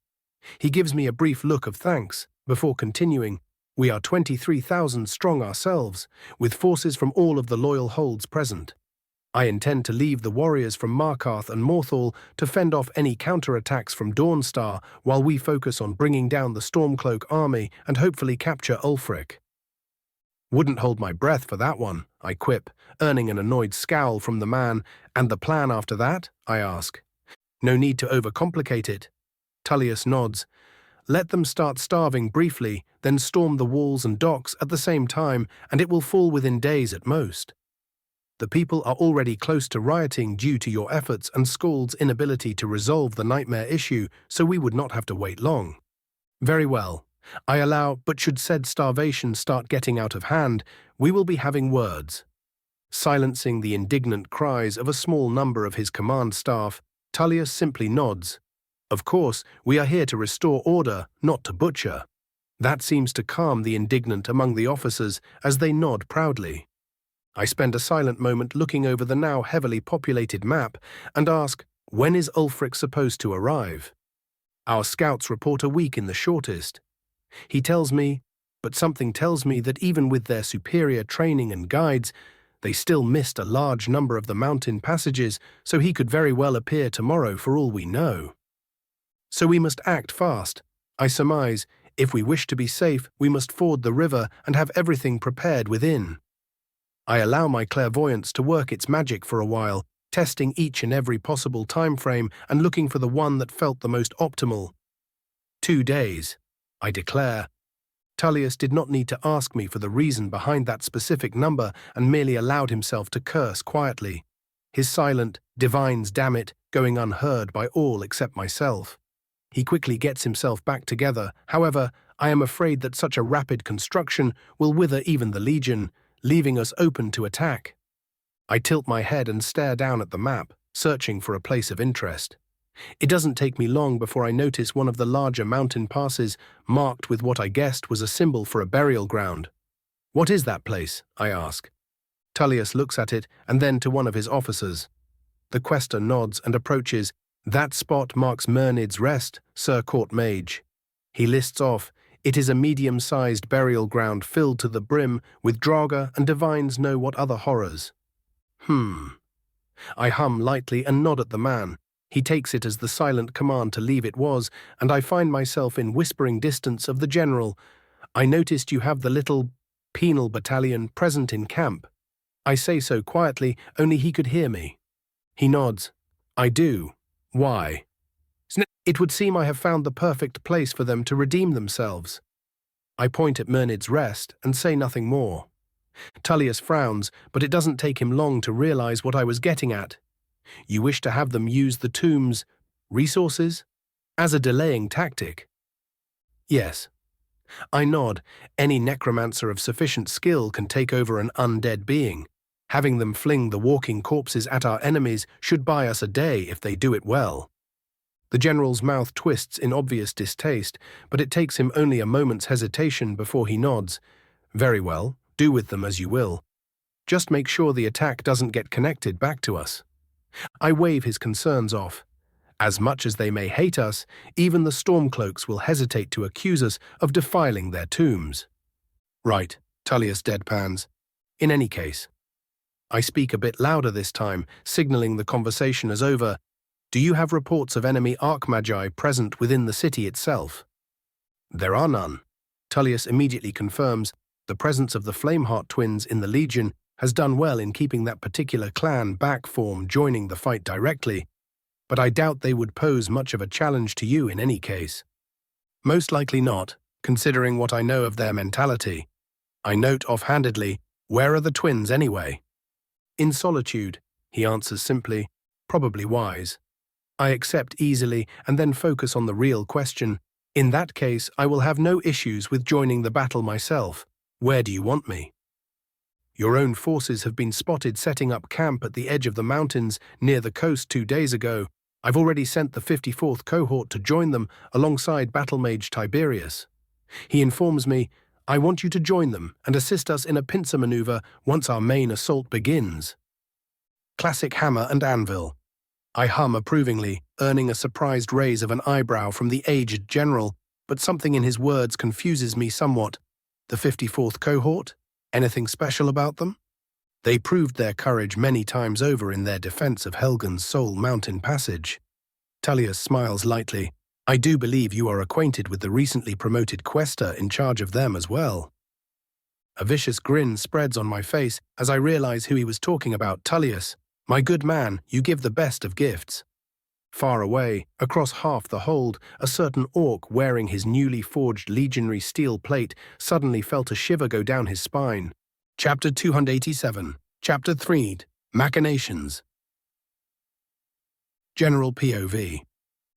He gives me a brief look of thanks, before continuing. We are 23,000 strong ourselves, with forces from all of the loyal holds present. I intend to leave the warriors from Markarth and Morthal to fend off any counterattacks from Dawnstar while we focus on bringing down the Stormcloak army and hopefully capture Ulfric. Wouldn't hold my breath for that one, I quip, earning an annoyed scowl from the man. And the plan after that? I ask. No need to overcomplicate it. Tullius nods. Let them start starving briefly, then storm the walls and docks at the same time, and it will fall within days at most. The people are already close to rioting due to your efforts and Skald's inability to resolve the nightmare issue, so we would not have to wait long. Very well. I allow, but should said starvation start getting out of hand, we will be having words. Silencing the indignant cries of a small number of his command staff, Tullius simply nods. Of course, we are here to restore order, not to butcher. That seems to calm the indignant among the officers as they nod proudly. I spend a silent moment looking over the now heavily populated map and ask, when is Ulfric supposed to arrive? Our scouts report a week in the shortest. He tells me, but something tells me that even with their superior training and guides, they still missed a large number of the mountain passages, so he could very well appear tomorrow for all we know. So we must act fast. I surmise, if we wish to be safe, we must ford the river and have everything prepared within. I allow my clairvoyance to work its magic for a while, testing each and every possible time frame and looking for the one that felt the most optimal. 2 days, I declare. Tullius did not need to ask me for the reason behind that specific number and merely allowed himself to curse quietly. His silent, "Divines, damn it," going unheard by all except myself. He quickly gets himself back together. However, I am afraid that such a rapid construction will wither even the Legion, leaving us open to attack. I tilt my head and stare down at the map, searching for a place of interest. It doesn't take me long before I notice one of the larger mountain passes marked with what I guessed was a symbol for a burial ground. "What is that place?" I ask. Tullius looks at it and then to one of his officers. The quester nods and approaches. "That spot marks Myrnid's Rest, Sir Court Mage." He lists off, "It is a medium-sized burial ground filled to the brim with Draugr and divines know what other horrors." I hum lightly and nod at the man. He takes it as the silent command to leave it was, and I find myself in whispering distance of the general. "I noticed you have the little penal battalion present in camp." I say so quietly, only he could hear me. He nods. "I do. Why?" "It would seem I have found the perfect place for them to redeem themselves." I point at Myrnid's Rest and say nothing more. Tullius frowns, but it doesn't take him long to realize what I was getting at. "You wish to have them use the tomb's resources as a delaying tactic?" "Yes." I nod. Any necromancer of sufficient skill can take over an undead being. Having them fling the walking corpses at our enemies should buy us a day if they do it well. The general's mouth twists in obvious distaste, but it takes him only a moment's hesitation before he nods. "Very well, do with them as you will. Just make sure the attack doesn't get connected back to us." I wave his concerns off. As much as they may hate us, even the Stormcloaks will hesitate to accuse us of defiling their tombs. "Right," Tullius deadpans. "In any case." I speak a bit louder this time, signaling the conversation as over. "Do you have reports of enemy Archmagi present within the city itself?" "There are none." Tullius immediately confirms. The presence of the Flameheart twins in the Legion has done well in keeping that particular clan back from joining the fight directly, but I doubt they would pose much of a challenge to you in any case. "Most likely not, considering what I know of their mentality." I note offhandedly, "Where are the twins anyway?" "In solitude," he answers simply, "probably wise." I accept easily and then focus on the real question. "In that case, I will have no issues with joining the battle myself. Where do you want me?" "Your own forces have been spotted setting up camp at the edge of the mountains near the coast 2 days ago. I've already sent the 54th cohort to join them alongside Battlemage Tiberius. He informs me, I want you to join them and assist us in a pincer maneuver once our main assault begins." Classic hammer and anvil. I hum approvingly, earning a surprised raise of an eyebrow from the aged general, but something in his words confuses me somewhat. "The 54th cohort? Anything special about them?" "They proved their courage many times over in their defense of Helgen's Soul Mountain Passage." Tullius smiles lightly. "I do believe you are acquainted with the recently promoted quester in charge of them as well." A vicious grin spreads on my face as I realize who he was talking about. "Tullius, my good man, you give the best of gifts." Far away, across half the hold, a certain orc wearing his newly forged legionary steel plate suddenly felt a shiver go down his spine. Chapter 287, Chapter 3, Machinations. General POV.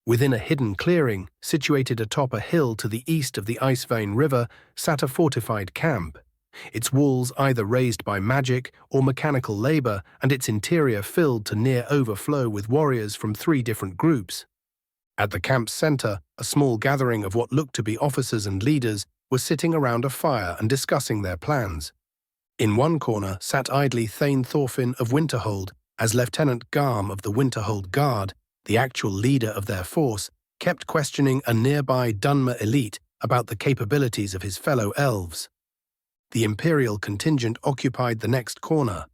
Within a hidden clearing, situated atop a hill to the east of the Icevein River, sat a fortified camp. Its walls either raised by magic or mechanical labor, and its interior filled to near overflow with warriors from 3 different groups. At the camp's center, a small gathering of what looked to be officers and leaders were sitting around a fire and discussing their plans. In one corner sat idly Thane Thorfinn of Winterhold, as Lieutenant Garm of the Winterhold Guard, the actual leader of their force, kept questioning a nearby Dunmer elite about the capabilities of his fellow elves. The Imperial contingent occupied the next corner,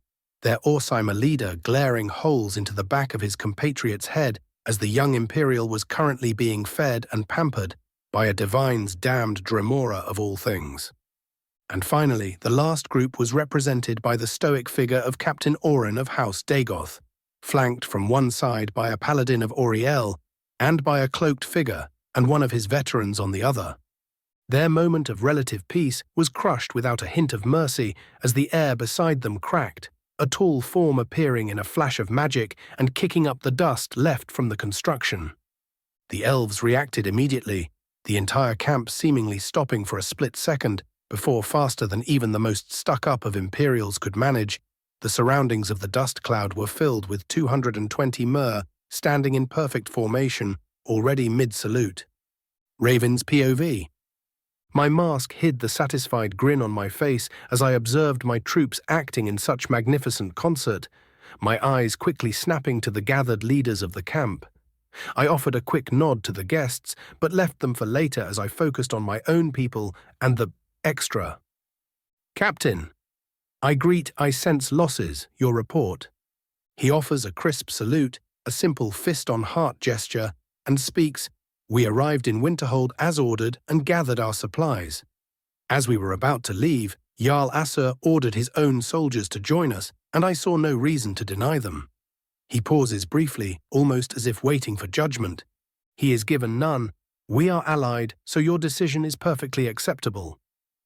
their Orsheimer leader glaring holes into the back of his compatriot's head as the young Imperial was currently being fed and pampered by a divine's damned Dremora of all things. And finally, the last group was represented by the stoic figure of Captain Oren of House Dagoth, flanked from one side by a paladin of Auriel and by a cloaked figure and one of his veterans on the other. Their moment of relative peace was crushed without a hint of mercy as the air beside them cracked, a tall form appearing in a flash of magic and kicking up the dust left from the construction. The elves reacted immediately, the entire camp seemingly stopping for a split second before, faster than even the most stuck-up of Imperials could manage, the surroundings of the dust cloud were filled with 220 mer standing in perfect formation, already mid-salute. Raven's POV. My mask hid the satisfied grin on my face as I observed my troops acting in such magnificent concert, my eyes quickly snapping to the gathered leaders of the camp. I offered a quick nod to the guests, but left them for later as I focused on my own people and the extra. Captain, I sense losses, your report. He offers a crisp salute, a simple fist-on-heart gesture, and speaks, "We arrived in Winterhold as ordered and gathered our supplies. As we were about to leave, Jarl Assur ordered his own soldiers to join us, and I saw no reason to deny them." He pauses briefly, almost as if waiting for judgment. He is given none. "We are allied, so your decision is perfectly acceptable."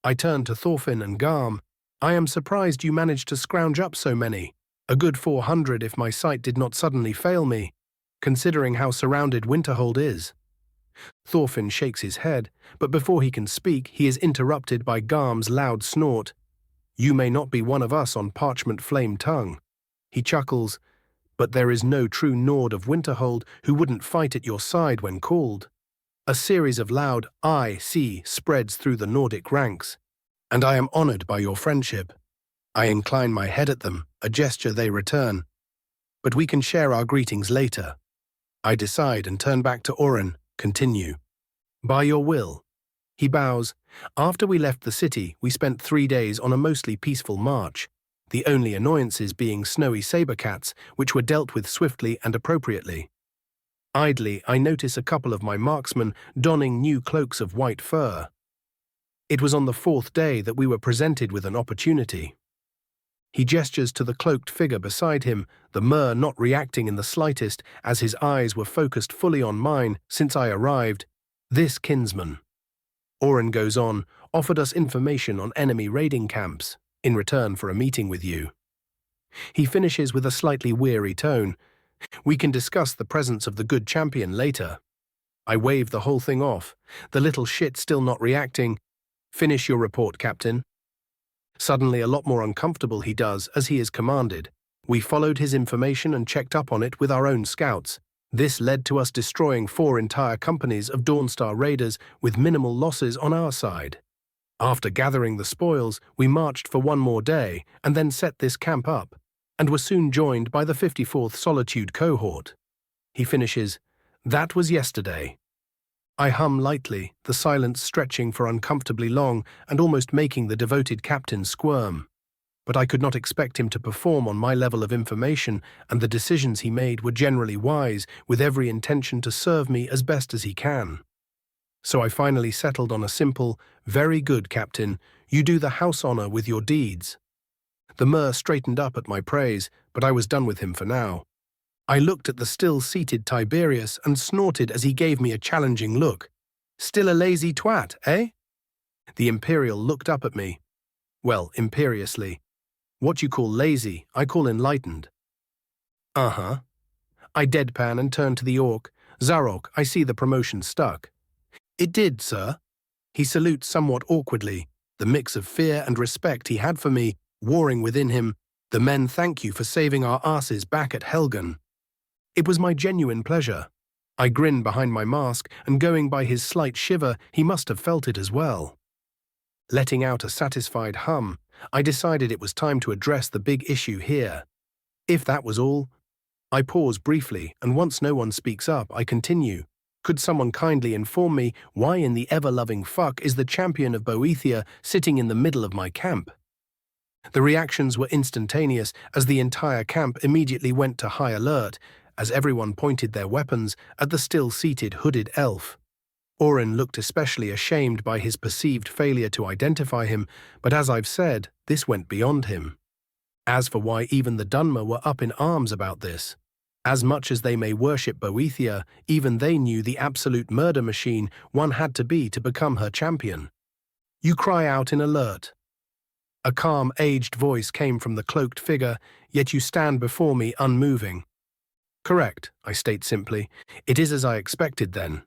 I turn to Thorfinn and Garm. "I am surprised you managed to scrounge up so many. A good 400 if my sight did not suddenly fail me, considering how surrounded Winterhold is." Thorfinn shakes his head, but before he can speak, he is interrupted by Garm's loud snort. "You may not be one of us on parchment flame tongue." He chuckles, "But there is no true Nord of Winterhold who wouldn't fight at your side when called." A series of loud "I see" spreads through the Nordic ranks. "And I am honored by your friendship." I incline my head at them, a gesture they return. "But we can share our greetings later." I decide and turn back to Oren, continue. "By your will." He bows. "After we left the city, we spent 3 days on a mostly peaceful march, the only annoyances being snowy saber-cats, which were dealt with swiftly and appropriately. Idly, I notice a couple of my marksmen donning new cloaks of white fur. It was on the 4th day that we were presented with an opportunity." He gestures to the cloaked figure beside him, the mer not reacting in the slightest as his eyes were focused fully on mine since I arrived. "This kinsman." Oren goes on, "Offered us information on enemy raiding camps in return for a meeting with you." He finishes with a slightly weary tone. "We can discuss the presence of the good champion later." I wave the whole thing off, the little shit still not reacting. "Finish your report, Captain." Suddenly a lot more uncomfortable he does as he is commanded. We followed his information and checked up on it with our own scouts. This led to us destroying 4 entire companies of Dawnstar raiders with minimal losses on our side. After gathering the spoils, we marched for 1 more day and then set this camp up, and were soon joined by the 54th Solitude cohort. He finishes, "That was yesterday." I hum lightly, the silence stretching for uncomfortably long and almost making the devoted captain squirm. But I could not expect him to perform on my level of information, and the decisions he made were generally wise, with every intention to serve me as best as he can. So I finally settled on a simple, "Very good, Captain, you do the house honor with your deeds." The mer straightened up at my praise, but I was done with him for now. I looked at the still-seated Tiberius and snorted as he gave me a challenging look. "Still a lazy twat, eh?" The Imperial looked up at me. Well, imperiously. "What you call lazy, I call enlightened." "Uh-huh." I deadpan and turn to the orc. "Zarok, I see the promotion stuck." "It did, sir." He salutes somewhat awkwardly, the mix of fear and respect he had for me warring within him. "The men thank you for saving our asses back at Helgen." It was my genuine pleasure. I grin behind my mask, and going by his slight shiver, he must have felt it as well. Letting out a satisfied hum, I decided it was time to address the big issue here. If that was all, I pause briefly, and once no one speaks up, I continue. Could someone kindly inform me why in the ever-loving fuck is the champion of Boethia sitting in the middle of my camp? The reactions were instantaneous as the entire camp immediately went to high alert, as everyone pointed their weapons at the still-seated hooded elf. Orin looked especially ashamed by his perceived failure to identify him, but as I've said, this went beyond him. As for why even the Dunmer were up in arms about this, as much as they may worship Boethia, even they knew the absolute murder machine one had to be to become her champion. You cry out in alert. A calm, aged voice came from the cloaked figure, yet you stand before me unmoving. Correct, I state simply. It is as I expected then.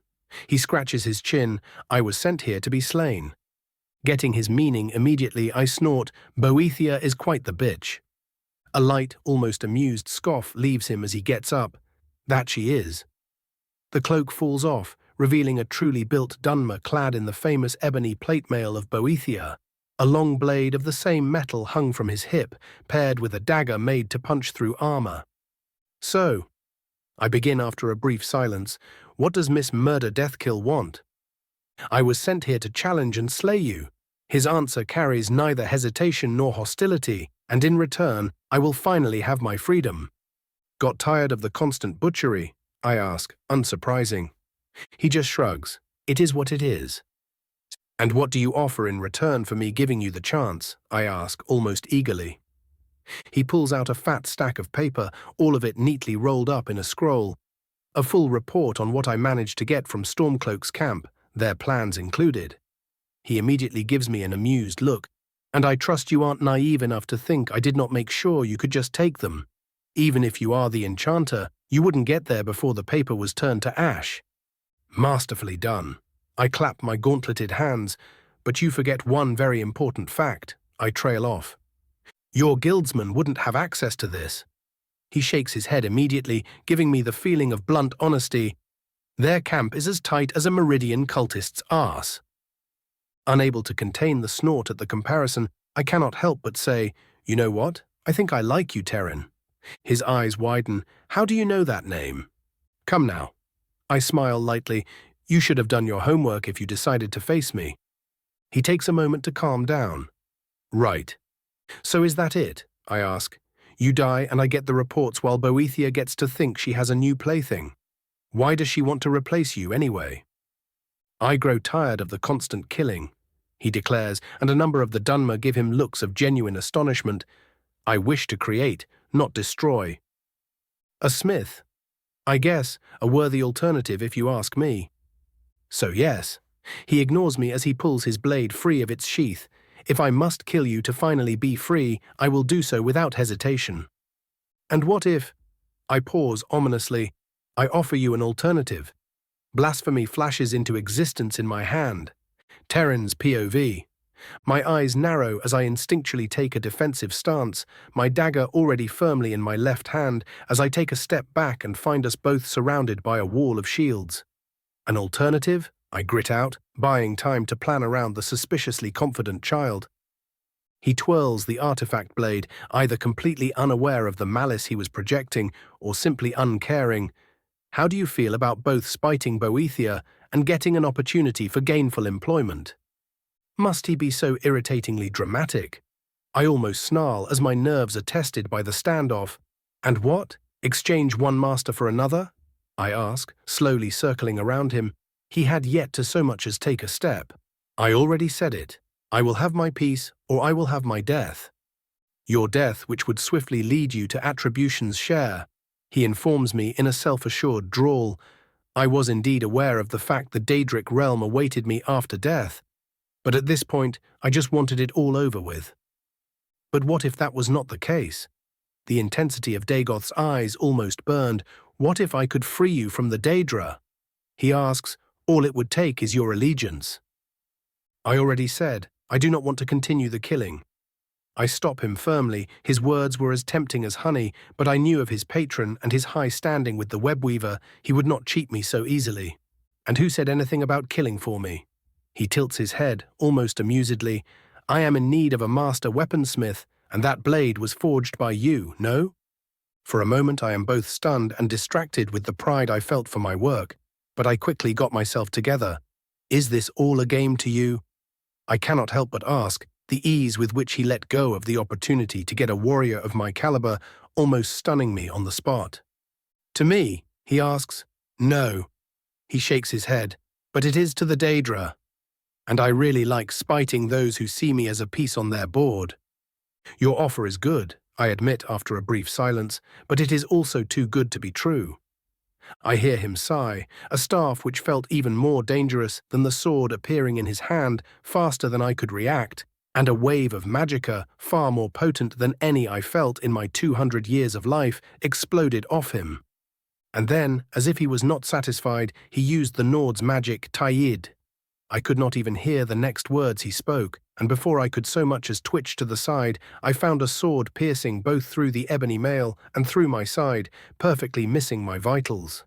He scratches his chin. I was sent here to be slain. Getting his meaning immediately, I snort, Boethia is quite the bitch. A light, almost amused scoff leaves him as he gets up. That she is. The cloak falls off, revealing a truly built Dunmer clad in the famous ebony plate mail of Boethia. A long blade of the same metal hung from his hip, paired with a dagger made to punch through armor. So, I begin after a brief silence, what does Miss Murder Deathkill want? I was sent here to challenge and slay you. His answer carries neither hesitation nor hostility, and in return, I will finally have my freedom. Got tired of the constant butchery? I ask, unsurprising. He just shrugs. It is what it is. And what do you offer in return for me giving you the chance? I ask, almost eagerly. He pulls out a fat stack of paper, all of it neatly rolled up in a scroll. A full report on what I managed to get from Stormcloak's camp, their plans included. He immediately gives me an amused look, and I trust you aren't naive enough to think I did not make sure you could just take them. Even if you are the enchanter, you wouldn't get there before the paper was turned to ash. Masterfully done. I clap my gauntleted hands, but you forget one very important fact. I trail off. Your guildsmen wouldn't have access to this. He shakes his head immediately, giving me the feeling of blunt honesty. Their camp is as tight as a Meridian cultist's arse. Unable to contain the snort at the comparison, I cannot help but say, you know what? I think I like you, Terran. His eyes widen. How do you know that name? Come now. I smile lightly. You should have done your homework if you decided to face me. He takes a moment to calm down. Right. So is that it? I ask. You die and I get the reports while Boethia gets to think she has a new plaything. Why does she want to replace you anyway? I grow tired of the constant killing, he declares, and a number of the Dunmer give him looks of genuine astonishment. I wish to create, not destroy. A smith? I guess, a worthy alternative if you ask me. So yes. He ignores me as he pulls his blade free of its sheath. If I must kill you to finally be free, I will do so without hesitation. And what if... I pause ominously. I offer you an alternative. Blasphemy flashes into existence in my hand. Terran's POV. My eyes narrow as I instinctually take a defensive stance, my dagger already firmly in my left hand as I take a step back and find us both surrounded by a wall of shields. An alternative? I grit out, buying time to plan around the suspiciously confident child. He twirls the artifact blade, either completely unaware of the malice he was projecting or simply uncaring. How do you feel about both spiting Boethia and getting an opportunity for gainful employment? Must he be so irritatingly dramatic? I almost snarl as my nerves are tested by the standoff. And what? Exchange one master for another? I ask, slowly circling around him. He had yet to so much as take a step. I already said it. I will have my peace, or I will have my death. Your death which would swiftly lead you to Attribution's share, he informs me in a self-assured drawl. I was indeed aware of the fact the Daedric realm awaited me after death, but at this point I just wanted it all over with. But what if that was not the case? The intensity of Dagoth's eyes almost burned. What if I could free you from the Daedra? He asks, all it would take is your allegiance. I already said, I do not want to continue the killing. I stop him firmly. His words were as tempting as honey, but I knew of his patron and his high standing with the webweaver. He would not cheat me so easily. And who said anything about killing for me? He tilts his head, almost amusedly. I am in need of a master weaponsmith, and that blade was forged by you, no? For a moment I am both stunned and distracted with the pride I felt for my work, but I quickly got myself together. Is this all a game to you? I cannot help but ask, the ease with which he let go of the opportunity to get a warrior of my caliber almost stunning me on the spot. To me, he asks, no. He shakes his head. but it is to the Daedra, and I really like spiting those who see me as a piece on their board. Your offer is good, I admit after a brief silence, but it is also too good to be true. I hear him sigh, a staff which felt even more dangerous than the sword appearing in his hand faster than I could react, and a wave of magicka, far more potent than any I felt in my 200 years of life, exploded off him. And then, as if he was not satisfied, he used the Nord's magic Taiyid. I could not even hear the next words he spoke, and before I could so much as twitch to the side, I found a sword piercing both through the ebony mail and through my side, perfectly missing my vitals.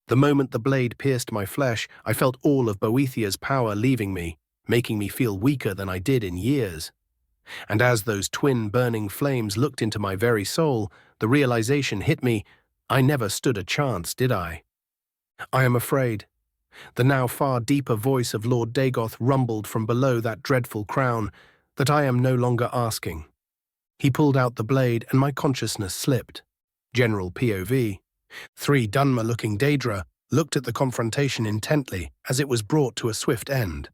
The moment the blade pierced my flesh, I felt all of Boethiah's power leaving me, making me feel weaker than I did in years. And as those twin burning flames looked into my very soul, the realization hit me, I never stood a chance, did I? I am afraid. The now far deeper voice of Lord Dagoth rumbled from below that dreadful crown, that I am no longer asking. He pulled out the blade and my consciousness slipped. General POV. 3 Dunmer-looking Daedra looked at the confrontation intently as it was brought to a swift end.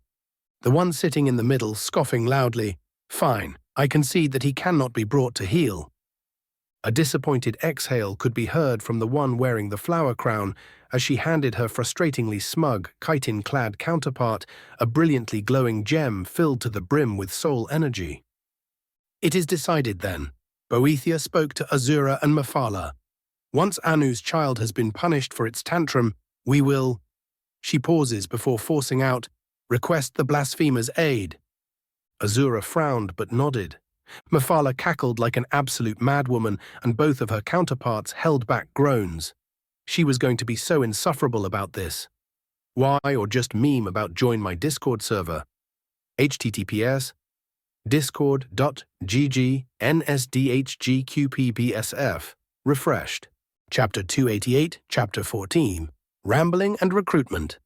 The one sitting in the middle scoffing loudly, "Fine, I concede that he cannot be brought to heel." A disappointed exhale could be heard from the one wearing the flower crown as she handed her frustratingly smug, chitin-clad counterpart a brilliantly glowing gem filled to the brim with soul energy. "It is decided then." Boethiah spoke to Azura and Mephala. "Once Anu's child has been punished for its tantrum, we will—" She pauses before forcing out, "request the blasphemer's aid." Azura frowned but nodded. Mephala cackled like an absolute madwoman, and both of her counterparts held back groans. She was going to be so insufferable about this. Why, or just meme about join my Discord server. https discord.gg/nsdhgqpbsf. Refreshed. Chapter 288, Chapter 14. Rambling and Recruitment.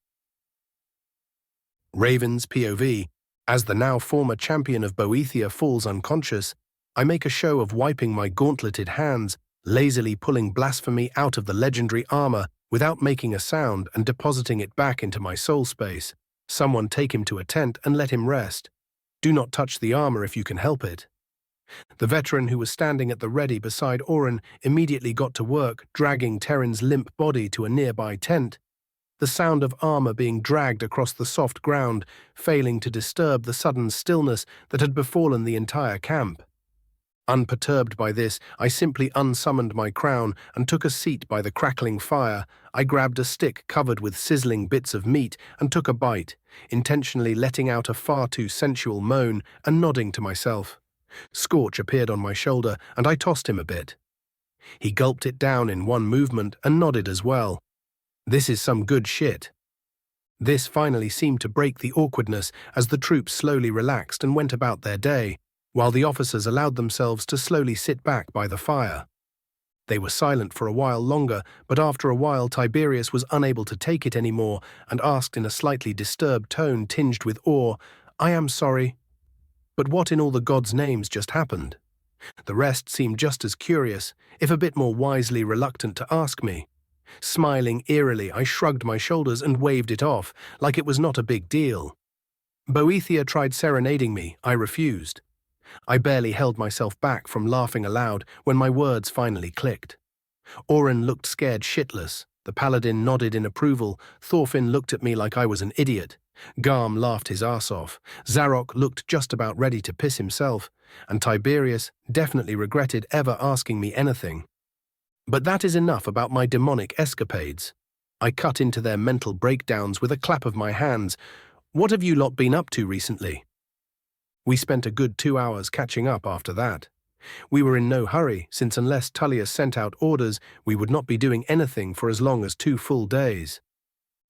Raven's POV. As the now former champion of Boethiah falls unconscious, I make a show of wiping my gauntleted hands, lazily pulling blasphemy out of the legendary armor without making a sound and depositing it back into my soul space. Someone take him to a tent and let him rest. Do not touch the armor if you can help it. The veteran who was standing at the ready beside Oren immediately got to work, dragging Terran's limp body to a nearby tent. The sound of armor being dragged across the soft ground, failing to disturb the sudden stillness that had befallen the entire camp. Unperturbed by this, I simply unsummoned my crown and took a seat by the crackling fire. I grabbed a stick covered with sizzling bits of meat and took a bite, intentionally letting out a far too sensual moan and nodding to myself. Scorch appeared on my shoulder and I tossed him a bit. He gulped it down in one movement and nodded as well. This is some good shit. This finally seemed to break the awkwardness as the troops slowly relaxed and went about their day, while the officers allowed themselves to slowly sit back by the fire. They were silent for a while longer, but after a while Tiberius was unable to take it anymore and asked in a slightly disturbed tone tinged with awe, "I am sorry, but what in all the gods' names just happened?" The rest seemed just as curious, if a bit more wisely reluctant to ask me. Smiling eerily, I shrugged my shoulders and waved it off, like it was not a big deal. Boethiah tried serenading me, I refused. I barely held myself back from laughing aloud when my words finally clicked. Oren looked scared shitless, the paladin nodded in approval, Thorfinn looked at me like I was an idiot, Garm laughed his ass off, Zarok looked just about ready to piss himself, and Tiberius definitely regretted ever asking me anything. But that is enough about my demonic escapades. I cut into their mental breakdowns with a clap of my hands. What have you lot been up to recently? We spent a good 2 hours catching up after that. We were in no hurry, since unless Tullius sent out orders, we would not be doing anything for as long as 2 full days.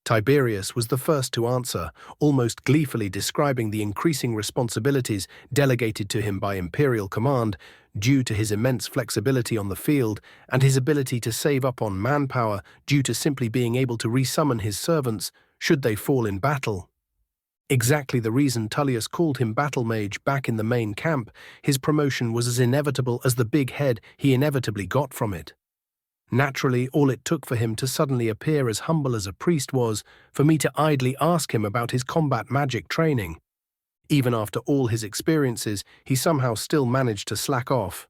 Tiberius was the first to answer, almost gleefully describing the increasing responsibilities delegated to him by imperial command, due to his immense flexibility on the field and his ability to save up on manpower due to simply being able to resummon his servants should they fall in battle. Exactly the reason Tullius called him Battle Mage back in the main camp, his promotion was as inevitable as the big head he inevitably got from it. Naturally, all it took for him to suddenly appear as humble as a priest was for me to idly ask him about his combat magic training. Even after all his experiences, he somehow still managed to slack off.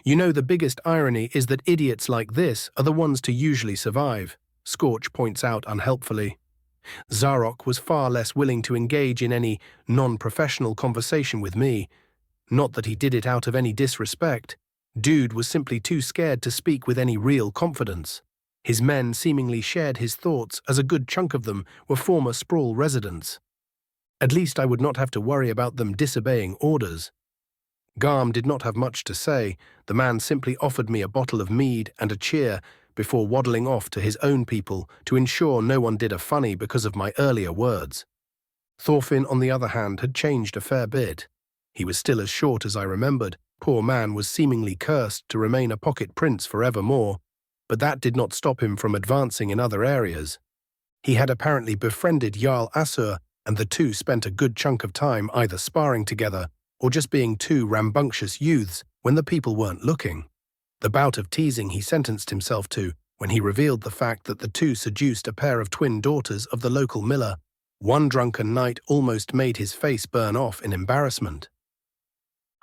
You know, the biggest irony is that idiots like this are the ones to usually survive, Scorch points out unhelpfully. Zarok was far less willing to engage in any non-professional conversation with me. Not that he did it out of any disrespect. Dude was simply too scared to speak with any real confidence. His men seemingly shared his thoughts, as a good chunk of them were former Sprawl residents. At least I would not have to worry about them disobeying orders. Garm did not have much to say. The man simply offered me a bottle of mead and a cheer before waddling off to his own people to ensure no one did a funny because of my earlier words. Thorfinn, on the other hand, had changed a fair bit. He was still as short as I remembered. Poor man was seemingly cursed to remain a pocket prince forevermore, but that did not stop him from advancing in other areas. He had apparently befriended Jarl Asur, and the two spent a good chunk of time either sparring together or just being two rambunctious youths when the people weren't looking. The bout of teasing he sentenced himself to when he revealed the fact that the two seduced a pair of twin daughters of the local miller. One drunken night almost made his face burn off in embarrassment.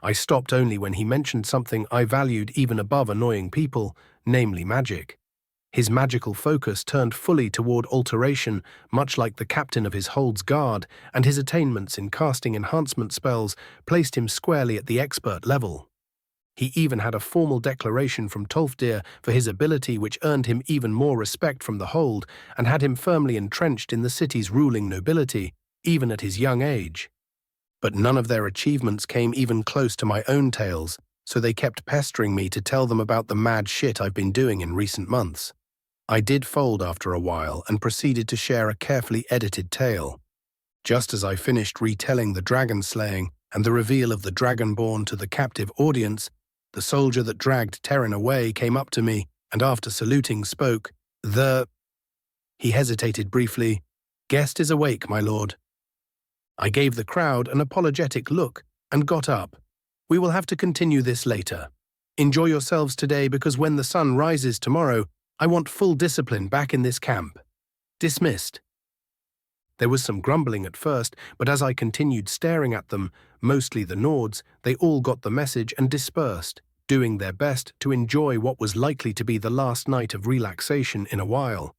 I stopped only when he mentioned something I valued even above annoying people, namely magic. His magical focus turned fully toward alteration, much like the captain of his Hold's Guard, and his attainments in casting enhancement spells placed him squarely at the expert level. He even had a formal declaration from Tolfdir for his ability, which earned him even more respect from the Hold and had him firmly entrenched in the city's ruling nobility, even at his young age. But none of their achievements came even close to my own tales, so they kept pestering me to tell them about the mad shit I've been doing in recent months. I did fold after a while and proceeded to share a carefully edited tale. Just as I finished retelling the dragon slaying and the reveal of the Dragonborn to the captive audience, the soldier that dragged Terran away came up to me and after saluting spoke, He hesitated briefly. "Guest is awake, my lord." I gave the crowd an apologetic look and got up. "We will have to continue this later. Enjoy yourselves today, because when the sun rises tomorrow, I want full discipline back in this camp. Dismissed." There was some grumbling at first, but as I continued staring at them, mostly the Nords, they all got the message and dispersed, doing their best to enjoy what was likely to be the last night of relaxation in a while.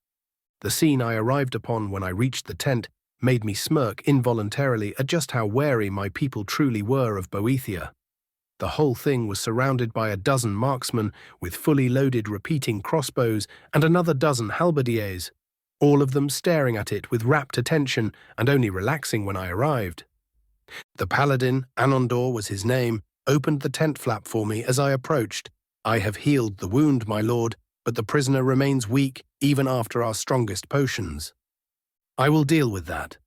The scene I arrived upon when I reached the tent made me smirk involuntarily at just how wary my people truly were of Boethia. The whole thing was surrounded by a dozen marksmen with fully loaded repeating crossbows and another dozen halberdiers, all of them staring at it with rapt attention and only relaxing when I arrived. The paladin, Anondor was his name, opened the tent flap for me as I approached. "I have healed the wound, my lord, but the prisoner remains weak even after our strongest potions." "I will deal with that."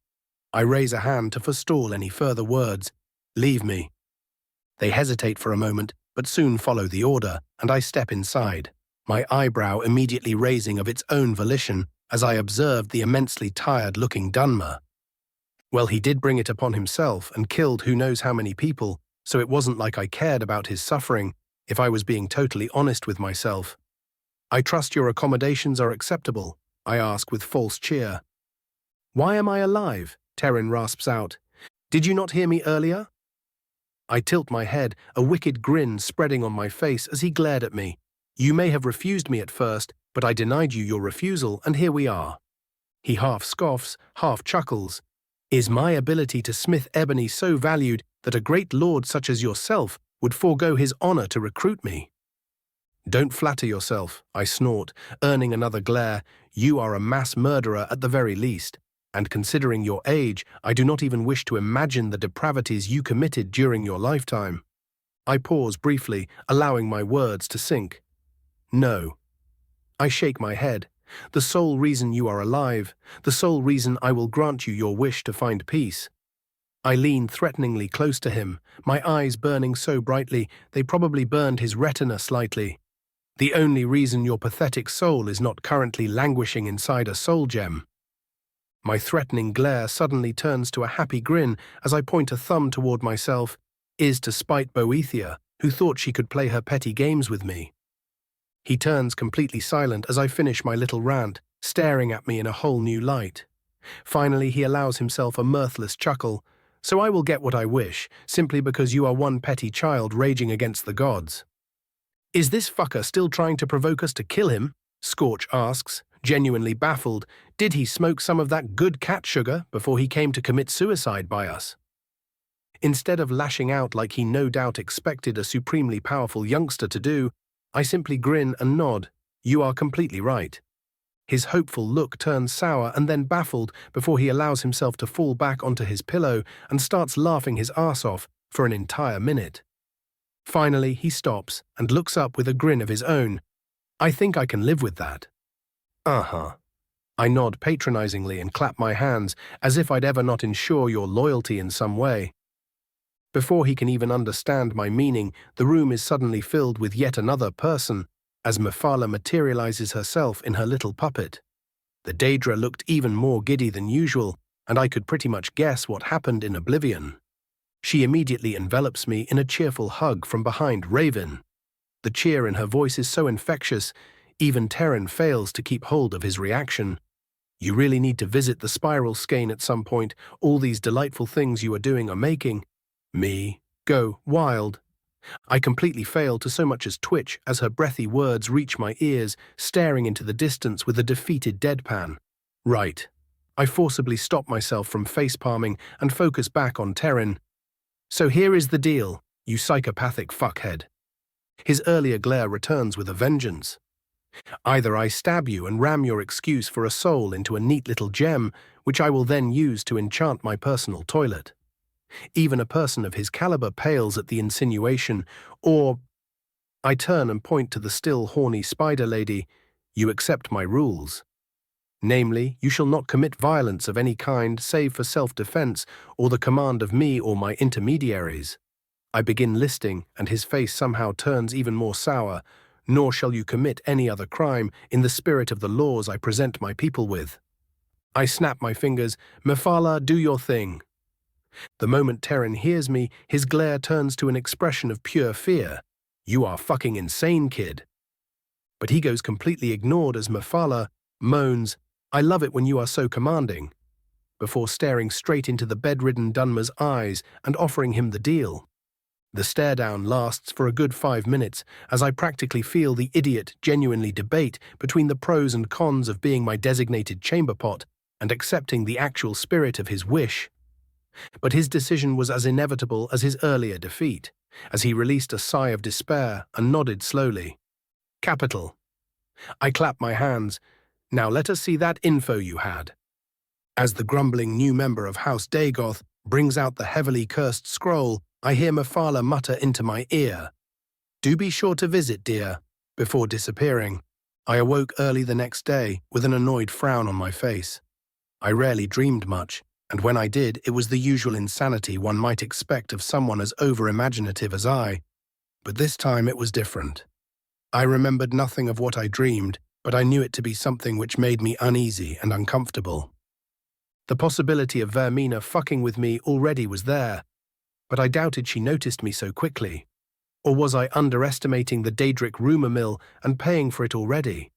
I raise a hand to forestall any further words. "Leave me." They hesitate for a moment, but soon follow the order, and I step inside, my eyebrow immediately raising of its own volition as I observed the immensely tired-looking Dunmer. Well, he did bring it upon himself and killed who knows how many people, so it wasn't like I cared about his suffering, if I was being totally honest with myself. "I trust your accommodations are acceptable," I ask with false cheer. "Why am I alive?" Terran rasps out. "Did you not hear me earlier?" I tilt my head, a wicked grin spreading on my face as he glared at me. "You may have refused me at first, but I denied you your refusal, and here we are." He half scoffs, half chuckles. "Is my ability to smith ebony so valued that a great lord such as yourself would forego his honor to recruit me?" "Don't flatter yourself," I snort, earning another glare. "You are a mass murderer at the very least. And considering your age, I do not even wish to imagine the depravities you committed during your lifetime." I pause briefly, allowing my words to sink. "No." I shake my head. "The sole reason you are alive, the sole reason I will grant you your wish to find peace." I lean threateningly close to him, my eyes burning so brightly they probably burned his retina slightly. "The only reason your pathetic soul is not currently languishing inside a soul gem." My threatening glare suddenly turns to a happy grin as I point a thumb toward myself, is to spite Boethia, who thought she could play her petty games with me. He turns completely silent as I finish my little rant, staring at me in a whole new light. Finally, he allows himself a mirthless chuckle. So I will get what I wish, simply because you are one petty child raging against the gods. Is this fucker still trying to provoke us to kill him? Scorch asks, genuinely baffled. Did he smoke some of that good cat sugar before he came to commit suicide by us? Instead of lashing out like he no doubt expected a supremely powerful youngster to do, I simply grin and nod. You are completely right. His hopeful look turns sour and then baffled before he allows himself to fall back onto his pillow and starts laughing his ass off for an entire minute. Finally, he stops and looks up with a grin of his own. I think I can live with that. Uh-huh. I nod patronizingly and clap my hands as if I'd ever not ensure your loyalty in some way. Before he can even understand my meaning, the room is suddenly filled with yet another person, as Mephala materializes herself in her little puppet. The Daedra looked even more giddy than usual, and I could pretty much guess what happened in Oblivion. She immediately envelops me in a cheerful hug from behind Raven. The cheer in her voice is so infectious, even Terran fails to keep hold of his reaction. You really need to visit the spiral skein at some point. All these delightful things you are doing are making me go wild. I completely fail to so much as twitch as her breathy words reach my ears, staring into the distance with a defeated deadpan. Right. I forcibly stop myself from face-palming and focus back on Terran. So here is the deal, you psychopathic fuckhead. His earlier glare returns with a vengeance. Either I stab you and ram your excuse for a soul into a neat little gem, which I will then use to enchant my personal toilet. Even a person of his caliber pales at the insinuation, or I turn and point to the still horny spider lady. You accept my rules. Namely, you shall not commit violence of any kind save for self-defense or the command of me or my intermediaries. I begin listing, and his face somehow turns even more sour. Nor shall you commit any other crime in the spirit of the laws I present my people with. I snap my fingers. Mephala, do your thing. The moment Terran hears me, his glare turns to an expression of pure fear. You are fucking insane, kid. But he goes completely ignored as Mephala moans, I love it when you are so commanding, before staring straight into the bedridden Dunmer's eyes and offering him the deal. The stare-down lasts for a good 5 minutes, as I practically feel the idiot genuinely debate between the pros and cons of being my designated chamberpot and accepting the actual spirit of his wish. But his decision was as inevitable as his earlier defeat, as he released a sigh of despair and nodded slowly. Capital. I clap my hands. Now let us see that info you had. As the grumbling new member of House Dagoth brings out the heavily cursed scroll, I hear Mephala mutter into my ear. Do be sure to visit, dear, before disappearing. I awoke early the next day with an annoyed frown on my face. I rarely dreamed much, and when I did, it was the usual insanity one might expect of someone as over-imaginative as I. But this time it was different. I remembered nothing of what I dreamed, but I knew it to be something which made me uneasy and uncomfortable. The possibility of Vermina fucking with me already was there, but I doubted she noticed me so quickly. Or was I underestimating the Daedric rumour mill and paying for it already?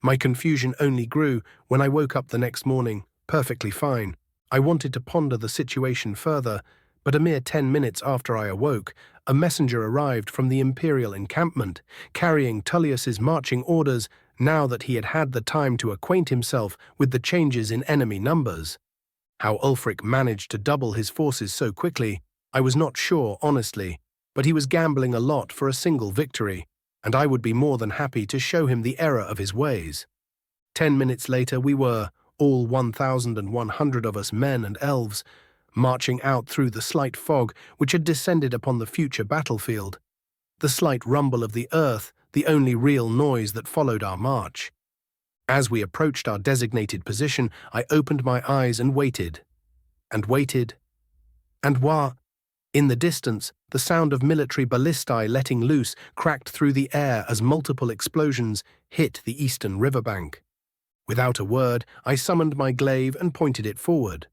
My confusion only grew when I woke up the next morning, perfectly fine. I wanted to ponder the situation further, but a mere 10 minutes after I awoke, a messenger arrived from the Imperial encampment, carrying Tullius's marching orders now that he had had the time to acquaint himself with the changes in enemy numbers. How Ulfric managed to double his forces so quickly, I was not sure, honestly, but he was gambling a lot for a single victory, and I would be more than happy to show him the error of his ways. 10 minutes later we were, all 1,100 of us men and elves, marching out through the slight fog which had descended upon the future battlefield. The slight rumble of the earth, the only real noise that followed our march. As we approached our designated position, I opened my eyes and waited. And waited. And in the distance, the sound of military ballistae letting loose cracked through the air as multiple explosions hit the eastern riverbank. Without a word, I summoned my glaive and pointed it forward.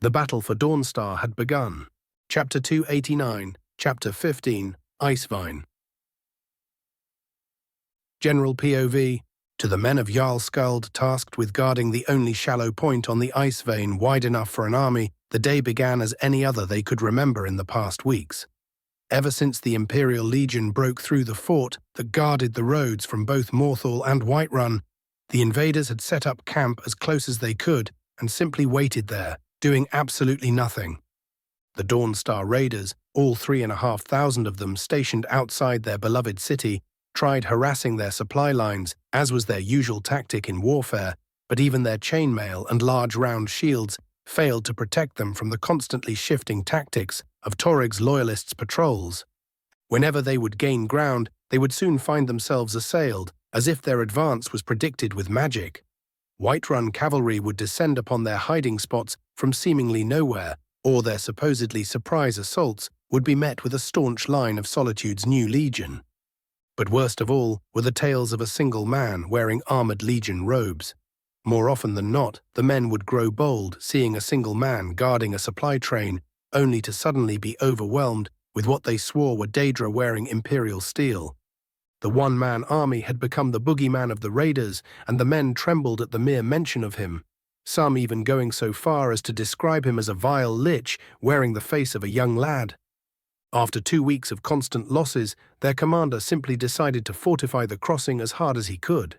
The battle for Dawnstar had begun. Chapter 289, Chapter 15, Icevine. General POV. To the men of Jarlskald tasked with guarding the only shallow point on the ice vein wide enough for an army, the day began as any other they could remember in the past weeks. Ever since the Imperial Legion broke through the fort that guarded the roads from both Morthal and Whiterun, the invaders had set up camp as close as they could and simply waited there, doing absolutely nothing. The Dawnstar Raiders, all 3,500 of them stationed outside their beloved city, tried harassing their supply lines, as was their usual tactic in warfare, but even their chainmail and large round shields failed to protect them from the constantly shifting tactics of Torig's loyalists' patrols. Whenever they would gain ground, they would soon find themselves assailed, as if their advance was predicted with magic. Whiterun cavalry would descend upon their hiding spots from seemingly nowhere, or their supposedly surprise assaults would be met with a staunch line of Solitude's new legion. But worst of all were the tales of a single man wearing armored legion robes. More often than not, the men would grow bold, seeing a single man guarding a supply train, only to suddenly be overwhelmed with what they swore were Daedra wearing Imperial steel. The one-man army had become the boogeyman of the raiders, and the men trembled at the mere mention of him, some even going so far as to describe him as a vile lich wearing the face of a young lad. After 2 weeks of constant losses, their commander simply decided to fortify the crossing as hard as he could.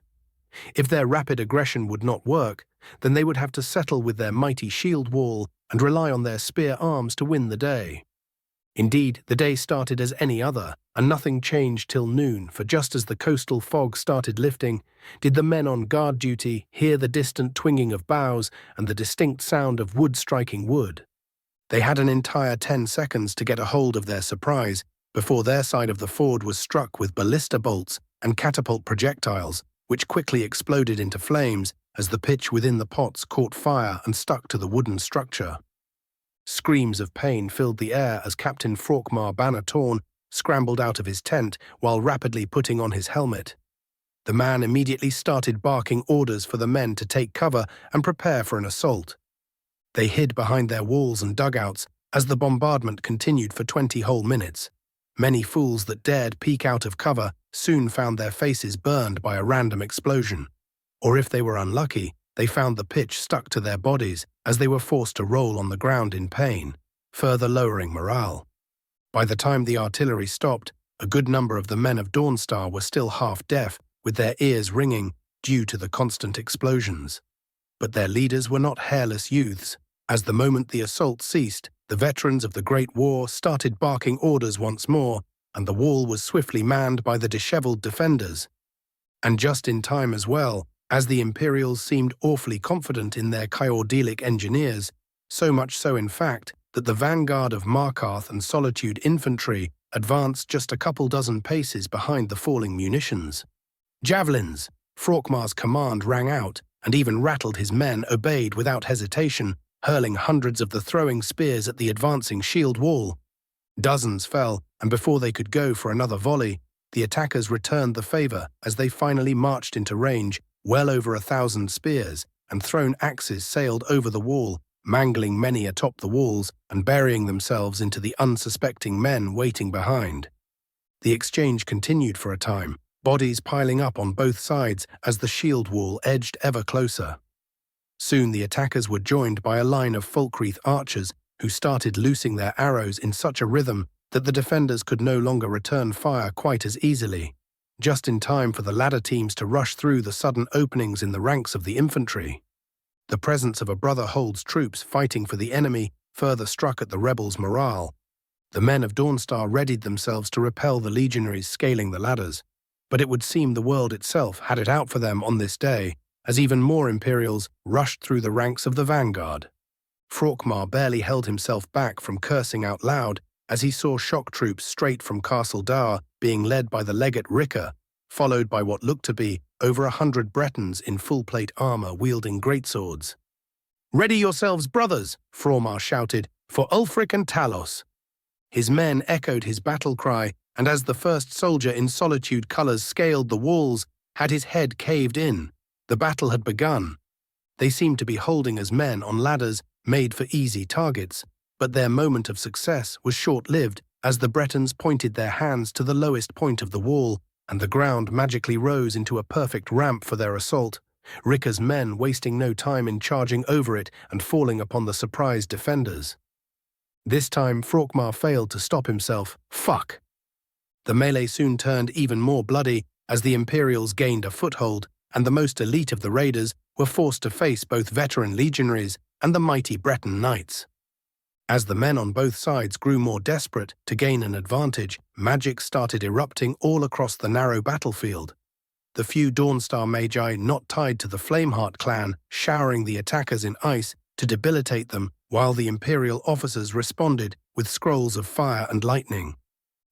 If their rapid aggression would not work, then they would have to settle with their mighty shield wall and rely on their spear arms to win the day. Indeed, the day started as any other, and nothing changed till noon, for just as the coastal fog started lifting, did the men on guard duty hear the distant twinging of boughs and the distinct sound of wood striking wood. They had an entire 10 seconds to get a hold of their surprise before their side of the ford was struck with ballista bolts and catapult projectiles, which quickly exploded into flames as the pitch within the pots caught fire and stuck to the wooden structure. Screams of pain filled the air as Captain Frokmar Bannertorn scrambled out of his tent while rapidly putting on his helmet. The man immediately started barking orders for the men to take cover and prepare for an assault. They hid behind their walls and dugouts as the bombardment continued for 20 whole minutes. Many fools that dared peek out of cover soon found their faces burned by a random explosion. Or if they were unlucky, they found the pitch stuck to their bodies as they were forced to roll on the ground in pain, further lowering morale. By the time the artillery stopped, a good number of the men of Dawnstar were still half deaf, with their ears ringing due to the constant explosions. But their leaders were not hairless youths. As the moment the assault ceased, the veterans of the Great War started barking orders once more, and the wall was swiftly manned by the disheveled defenders. And just in time as well, as the Imperials seemed awfully confident in their Kaiordelic engineers, so much so in fact that the vanguard of Markarth and Solitude infantry advanced just a couple dozen paces behind the falling munitions. Javelins! Frokmar's command rang out, and even rattled his men obeyed without hesitation, hurling hundreds of the throwing spears at the advancing shield wall. Dozens fell, and before they could go for another volley, the attackers returned the favor as they finally marched into range. Well over 1,000 spears and thrown axes sailed over the wall, mangling many atop the walls and burying themselves into the unsuspecting men waiting behind. The exchange continued for a time, bodies piling up on both sides as the shield wall edged ever closer. Soon the attackers were joined by a line of Falkreath archers who started loosing their arrows in such a rhythm that the defenders could no longer return fire quite as easily, just in time for the ladder teams to rush through the sudden openings in the ranks of the infantry. The presence of a Brotherhold's troops fighting for the enemy further struck at the rebels' morale. The men of Dawnstar readied themselves to repel the legionaries scaling the ladders, but it would seem the world itself had it out for them on this day, as even more Imperials rushed through the ranks of the vanguard. Frokmar barely held himself back from cursing out loud as he saw shock troops straight from Castle Dour being led by the legate Ricker, followed by what looked to be over 100 Bretons in full-plate armor wielding greatswords. "Ready yourselves, brothers," Fromar shouted, "for Ulfric and Talos." His men echoed his battle cry, and as the first soldier in Solitude colors scaled the walls, had his head caved in. The battle had begun. They seemed to be holding as men on ladders made for easy targets, but their moment of success was short-lived as the Bretons pointed their hands to the lowest point of the wall, and the ground magically rose into a perfect ramp for their assault, Ricka's men wasting no time in charging over it and falling upon the surprised defenders. This time, Frokmar failed to stop himself. Fuck! The melee soon turned even more bloody as the Imperials gained a foothold, and the most elite of the raiders were forced to face both veteran legionaries and the mighty Breton knights. As the men on both sides grew more desperate to gain an advantage, magic started erupting all across the narrow battlefield. The few Dawnstar Magi not tied to the Flameheart clan showering the attackers in ice to debilitate them, while the Imperial officers responded with scrolls of fire and lightning.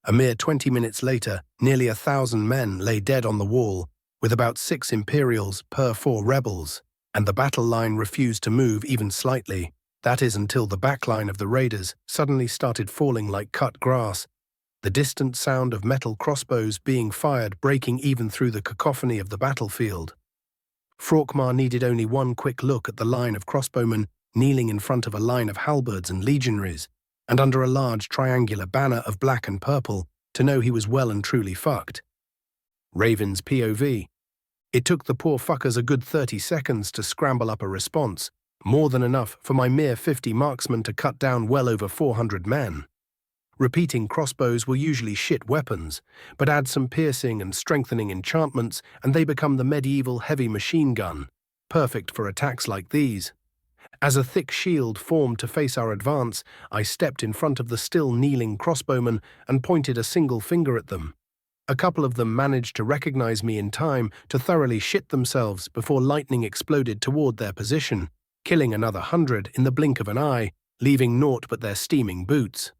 A mere 20 minutes later, nearly 1,000 men lay dead on the wall, with about 6 Imperials per 4 rebels, and the battle line refused to move even slightly. That is until the backline of the raiders suddenly started falling like cut grass, the distant sound of metal crossbows being fired breaking even through the cacophony of the battlefield. Frokmar needed only one quick look at the line of crossbowmen kneeling in front of a line of halberds and legionaries, and under a large triangular banner of black and purple, to know he was well and truly fucked. Raven's POV. It took the poor fuckers a good 30 seconds to scramble up a response, more than enough for my mere 50 marksmen to cut down well over 400 men. Repeating crossbows were usually shit weapons, but add some piercing and strengthening enchantments and they become the medieval heavy machine gun, perfect for attacks like these. As a thick shield formed to face our advance, I stepped in front of the still kneeling crossbowmen and pointed a single finger at them. A couple of them managed to recognize me in time to thoroughly shit themselves before lightning exploded toward their position, killing another 100 in the blink of an eye, leaving naught but their steaming boots.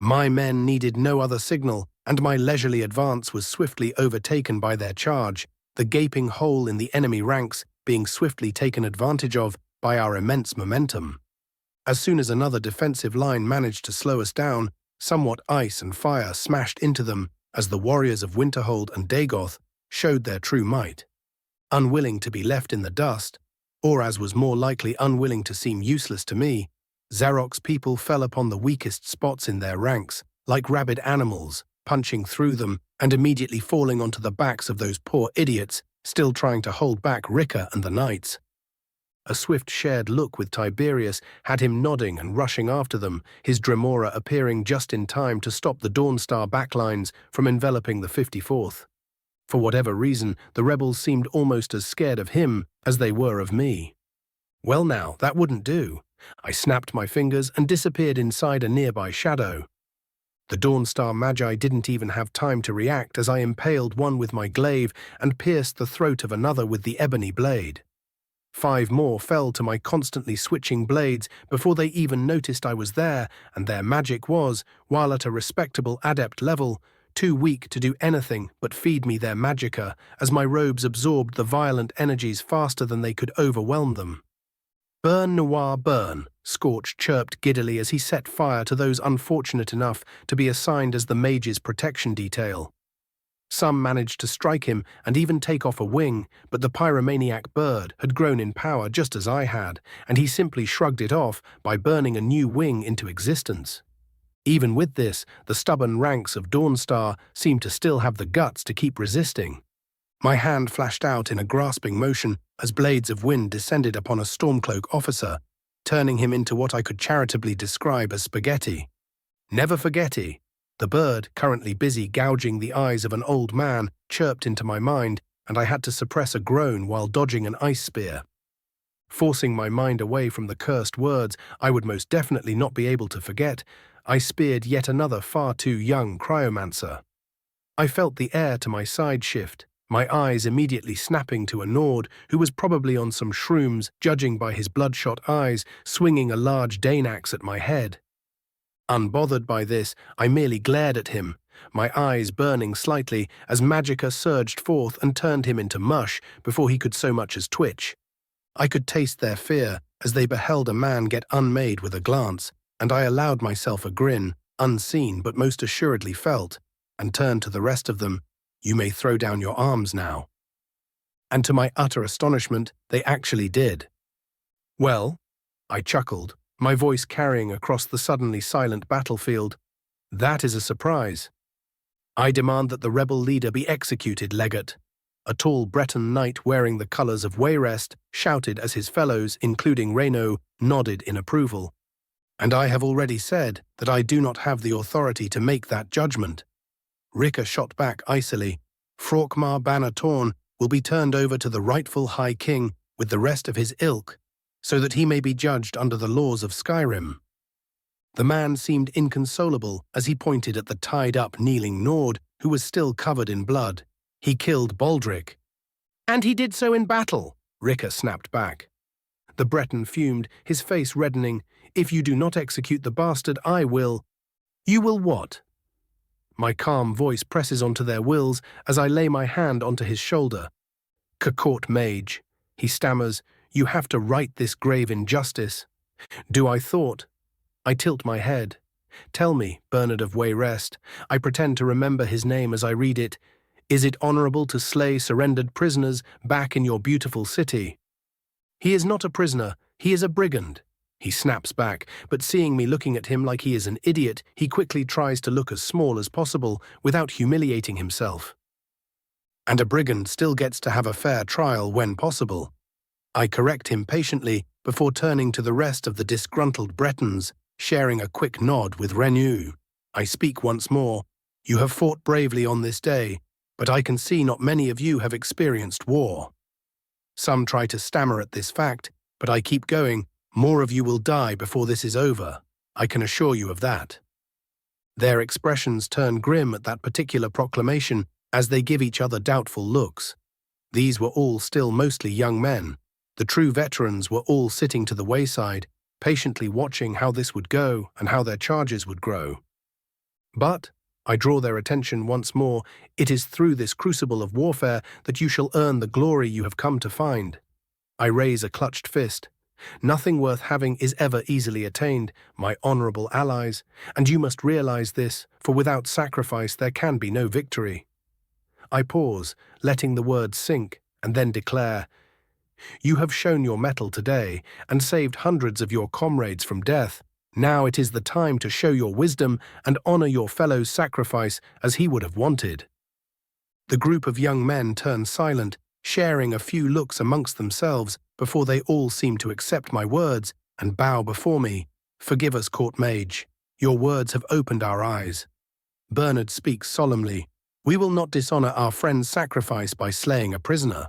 My men needed no other signal, and my leisurely advance was swiftly overtaken by their charge, the gaping hole in the enemy ranks being swiftly taken advantage of by our immense momentum. As soon as another defensive line managed to slow us down, somewhat ice and fire smashed into them as the warriors of Winterhold and Dagoth showed their true might. Unwilling to be left in the dust, or as was more likely unwilling to seem useless to me, Zarok's people fell upon the weakest spots in their ranks, like rabid animals, punching through them and immediately falling onto the backs of those poor idiots still trying to hold back Ricka and the knights. A swift shared look with Tiberius had him nodding and rushing after them, his Dremora appearing just in time to stop the Dawnstar backlines from enveloping the 54th. For whatever reason, the rebels seemed almost as scared of him as they were of me. Well now, that wouldn't do. I snapped my fingers and disappeared inside a nearby shadow. The Dawnstar Magi didn't even have time to react as I impaled one with my glaive and pierced the throat of another with the ebony blade. 5 more fell to my constantly switching blades before they even noticed I was there, and their magic was, while at a respectable adept level, too weak to do anything but feed me their magicka as my robes absorbed the violent energies faster than they could overwhelm them. "Burn, Noir, burn," Scorch chirped giddily as he set fire to those unfortunate enough to be assigned as the mage's protection detail. Some managed to strike him and even take off a wing, but the pyromaniac bird had grown in power just as I had, and he simply shrugged it off by burning a new wing into existence. Even with this, the stubborn ranks of Dawnstar seemed to still have the guts to keep resisting. My hand flashed out in a grasping motion as blades of wind descended upon a Stormcloak officer, turning him into what I could charitably describe as spaghetti. Never forgetty. The bird, currently busy gouging the eyes of an old man, chirped into my mind, and I had to suppress a groan while dodging an ice spear. Forcing my mind away from the cursed words I would most definitely not be able to forget, I speared yet another far too young cryomancer. I felt the air to my side shift, my eyes immediately snapping to a Nord who was probably on some shrooms, judging by his bloodshot eyes, swinging a large Danax at my head. Unbothered by this, I merely glared at him, my eyes burning slightly as magicka surged forth and turned him into mush before he could so much as twitch. I could taste their fear as they beheld a man get unmade with a glance, and I allowed myself a grin, unseen but most assuredly felt, and turned to the rest of them. "You may throw down your arms now." And to my utter astonishment, they actually did. "Well," I chuckled, my voice carrying across the suddenly silent battlefield, "that is a surprise." I demand that the rebel leader be executed, Legate. A tall Breton knight wearing the colours of Wayrest shouted as his fellows, including Reynaud, nodded in approval. And I have already said that I do not have the authority to make that judgment. Rikke shot back icily. Frokmar Banner Torn will be turned over to the rightful High King with the rest of his ilk, so that he may be judged under the laws of Skyrim. The man seemed inconsolable as he pointed at the tied-up kneeling Nord, who was still covered in blood. He killed Baldric. And he did so in battle, Rikke snapped back. The Breton fumed, his face reddening. If you do not execute the bastard, I will. You will what? My calm voice presses onto their wills as I lay my hand onto his shoulder. Court mage, he stammers, you have to right this grave injustice. Do I thought? I tilt my head. Tell me, Bernard of Wayrest, I pretend to remember his name as I read it. Is it honourable to slay surrendered prisoners back in your beautiful city? He is not a prisoner, he is a brigand. He snaps back, but seeing me looking at him like he is an idiot, he quickly tries to look as small as possible without humiliating himself. And a brigand still gets to have a fair trial when possible. I correct him patiently before turning to the rest of the disgruntled Bretons, sharing a quick nod with Renu. I speak once more. You have fought bravely on this day, but I can see not many of you have experienced war. Some try to stammer at this fact, but I keep going. More of you will die before this is over. I can assure you of that. Their expressions turn grim at that particular proclamation as they give each other doubtful looks. These were all still mostly young men. The true veterans were all sitting to the wayside, patiently watching how this would go and how their charges would grow. But, I draw their attention once more, it is through this crucible of warfare that you shall earn the glory you have come to find. I raise a clutched fist. Nothing worth having is ever easily attained, my honourable allies, and you must realize this, for without sacrifice there can be no victory. I pause, letting the words sink, and then declare, you have shown your mettle today, and saved hundreds of your comrades from death. Now it is the time to show your wisdom and honour your fellow's sacrifice as he would have wanted. The group of young men turn silent, sharing a few looks amongst themselves before they all seem to accept my words and bow before me. Forgive us, court mage. Your words have opened our eyes. Bernard speaks solemnly. We will not dishonour our friend's sacrifice by slaying a prisoner.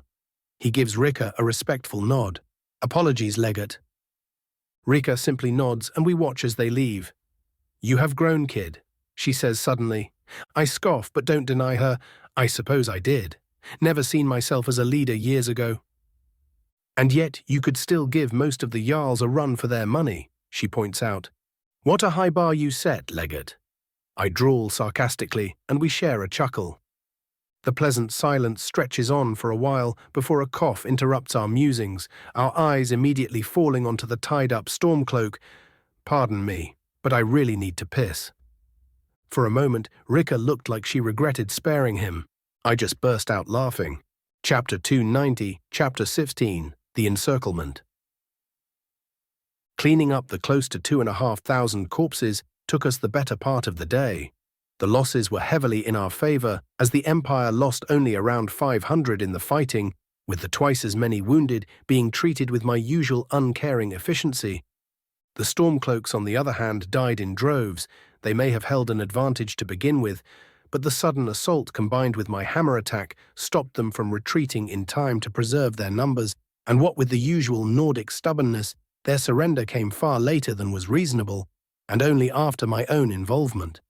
He gives Rikke a respectful nod. Apologies, Legate. Rikke simply nods and we watch as they leave. You have grown, kid, she says suddenly. I scoff but don't deny her. I suppose I did. Never seen myself as a leader years ago. And yet you could still give most of the Jarls a run for their money, she points out. What a high bar you set, Legate. I drawl sarcastically, and we share a chuckle. The pleasant silence stretches on for a while before a cough interrupts our musings, our eyes immediately falling onto the tied-up stormcloak. Pardon me, but I really need to piss. For a moment, Rikke looked like she regretted sparing him. I just burst out laughing. Chapter 290, Chapter 16, The Encirclement. Cleaning up the close to 2,500 corpses took us the better part of the day. The losses were heavily in our favour, as the Empire lost only around 500 in the fighting, with the twice as many wounded being treated with my usual uncaring efficiency. The Stormcloaks, on the other hand, died in droves. They may have held an advantage to begin with, but the sudden assault combined with my hammer attack stopped them from retreating in time to preserve their numbers, and what with the usual Nordic stubbornness, their surrender came far later than was reasonable, and only after my own involvement.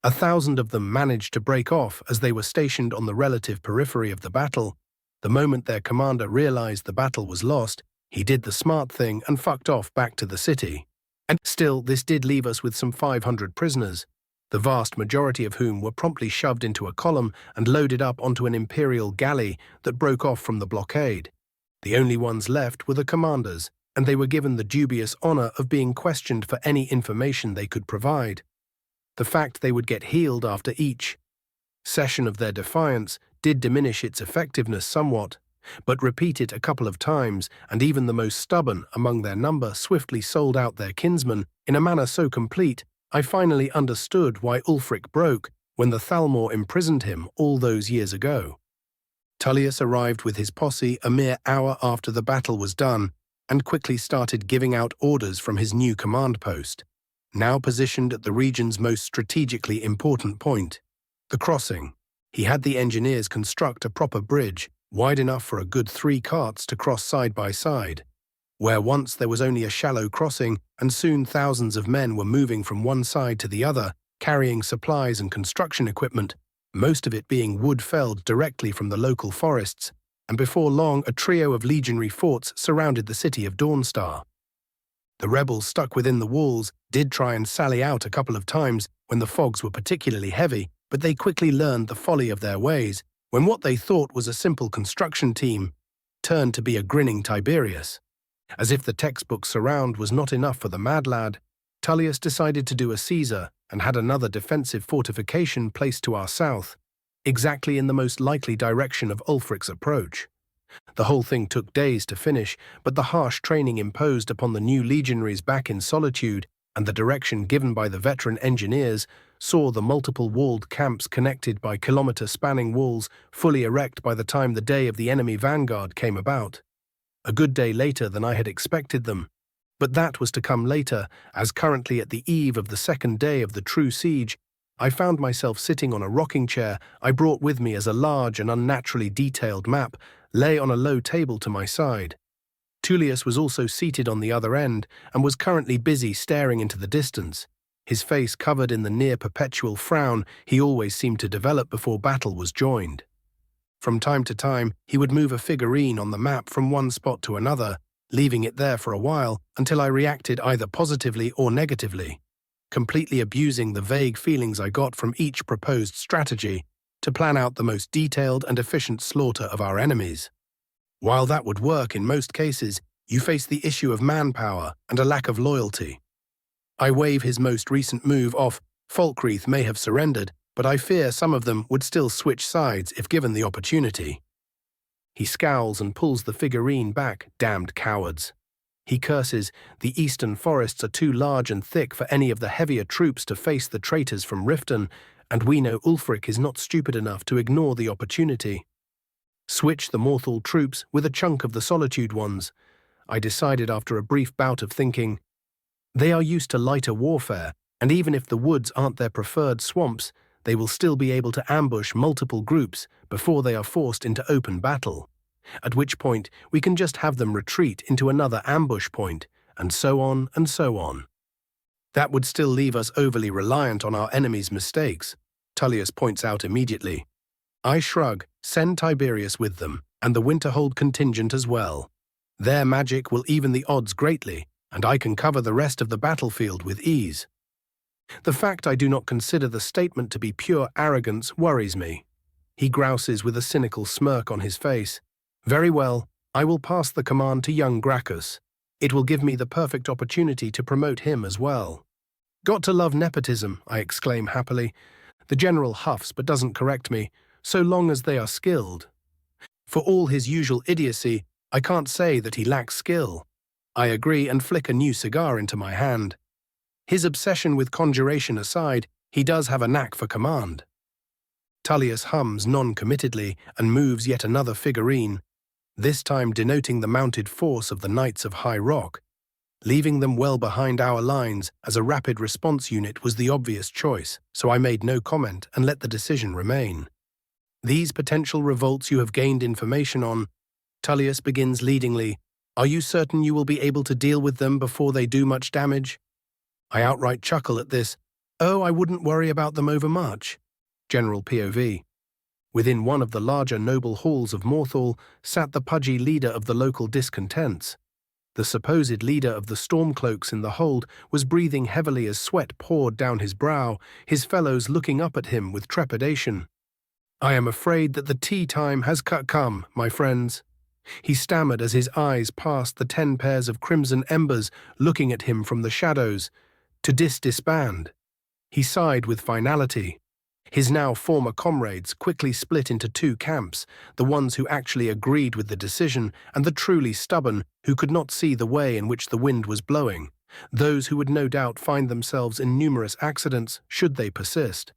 1,000 of them managed to break off as they were stationed on the relative periphery of the battle. The moment their commander realized the battle was lost, he did the smart thing and fucked off back to the city. And still, this did leave us with some 500 prisoners, the vast majority of whom were promptly shoved into a column and loaded up onto an imperial galley that broke off from the blockade. The only ones left were the commanders, and they were given the dubious honor of being questioned for any information they could provide. The fact they would get healed after each session of their defiance did diminish its effectiveness somewhat, but repeat it a couple of times, and even the most stubborn among their number swiftly sold out their kinsmen in a manner so complete I finally understood why Ulfric broke when the Thalmor imprisoned him all those years ago. Tullius arrived with his posse a mere hour after the battle was done and quickly started giving out orders from his new command post, now positioned at the region's most strategically important point, the crossing. He had the engineers construct a proper bridge, wide enough for a good 3 carts to cross side by side. Where once there was only a shallow crossing, and soon thousands of men were moving from one side to the other, carrying supplies and construction equipment, most of it being wood felled directly from the local forests, and before long a trio of legionary forts surrounded the city of Dawnstar. The rebels stuck within the walls did try and sally out a couple of times when the fogs were particularly heavy, but they quickly learned the folly of their ways when what they thought was a simple construction team turned to be a grinning Tiberius. As if the textbook surround was not enough for the mad lad, Tullius decided to do a Caesar and had another defensive fortification placed to our south, exactly in the most likely direction of Ulfric's approach. The whole thing took days to finish, but the harsh training imposed upon the new legionaries back in Solitude and the direction given by the veteran engineers saw the multiple walled camps connected by kilometer-spanning walls fully erect by the time the day of the enemy vanguard came about. A good day later than I had expected them. But that was to come later, as currently at the eve of the second day of the true siege, I found myself sitting on a rocking chair I brought with me as a large and unnaturally detailed map lay on a low table to my side. Tullius was also seated on the other end and was currently busy staring into the distance, his face covered in the near-perpetual frown he always seemed to develop before battle was joined. From time to time, he would move a figurine on the map from one spot to another, leaving it there for a while until I reacted either positively or negatively, completely abusing the vague feelings I got from each proposed strategy to plan out the most detailed and efficient slaughter of our enemies. While that would work in most cases, you face the issue of manpower and a lack of loyalty. I wave his most recent move off. Falkreath may have surrendered, but I fear some of them would still switch sides if given the opportunity. He scowls and pulls the figurine back, damned cowards. He curses, the eastern forests are too large and thick for any of the heavier troops to face the traitors from Riften, and we know Ulfric is not stupid enough to ignore the opportunity. Switch the Morthal troops with a chunk of the Solitude ones, I decided after a brief bout of thinking. They are used to lighter warfare, and even if the woods aren't their preferred swamps, they will still be able to ambush multiple groups before they are forced into open battle, at which point we can just have them retreat into another ambush point, and so on and so on. That would still leave us overly reliant on our enemy's mistakes, Tullius points out immediately. I shrug, send Tiberius with them, and the Winterhold contingent as well. Their magic will even the odds greatly, and I can cover the rest of the battlefield with ease. The fact I do not consider the statement to be pure arrogance worries me. He grouses with a cynical smirk on his face. Very well, I will pass the command to young Gracchus. It will give me the perfect opportunity to promote him as well. Got to love nepotism, I exclaim happily. The general huffs but doesn't correct me, so long as they are skilled. For all his usual idiocy, I can't say that he lacks skill. I agree and flick a new cigar into my hand. His obsession with conjuration aside, he does have a knack for command. Tullius hums non-committedly and moves yet another figurine, this time denoting the mounted force of the Knights of High Rock, leaving them well behind our lines as a rapid response unit was the obvious choice, so I made no comment and let the decision remain. These potential revolts you have gained information on, Tullius begins leadingly. Are you certain you will be able to deal with them before they do much damage? I outright chuckle at this. Oh, I wouldn't worry about them overmuch. General POV. Within one of the larger noble halls of Morthal sat the pudgy leader of the local discontents. The supposed leader of the Stormcloaks in the hold was breathing heavily as sweat poured down his brow, his fellows looking up at him with trepidation. I am afraid that the tea time has come, my friends. He stammered as his eyes passed the 10 pairs of crimson embers looking at him from the shadows. To disband. He sighed with finality. His now former comrades quickly split into 2 camps, the ones who actually agreed with the decision and the truly stubborn who could not see the way in which the wind was blowing, those who would no doubt find themselves in numerous accidents should they persist.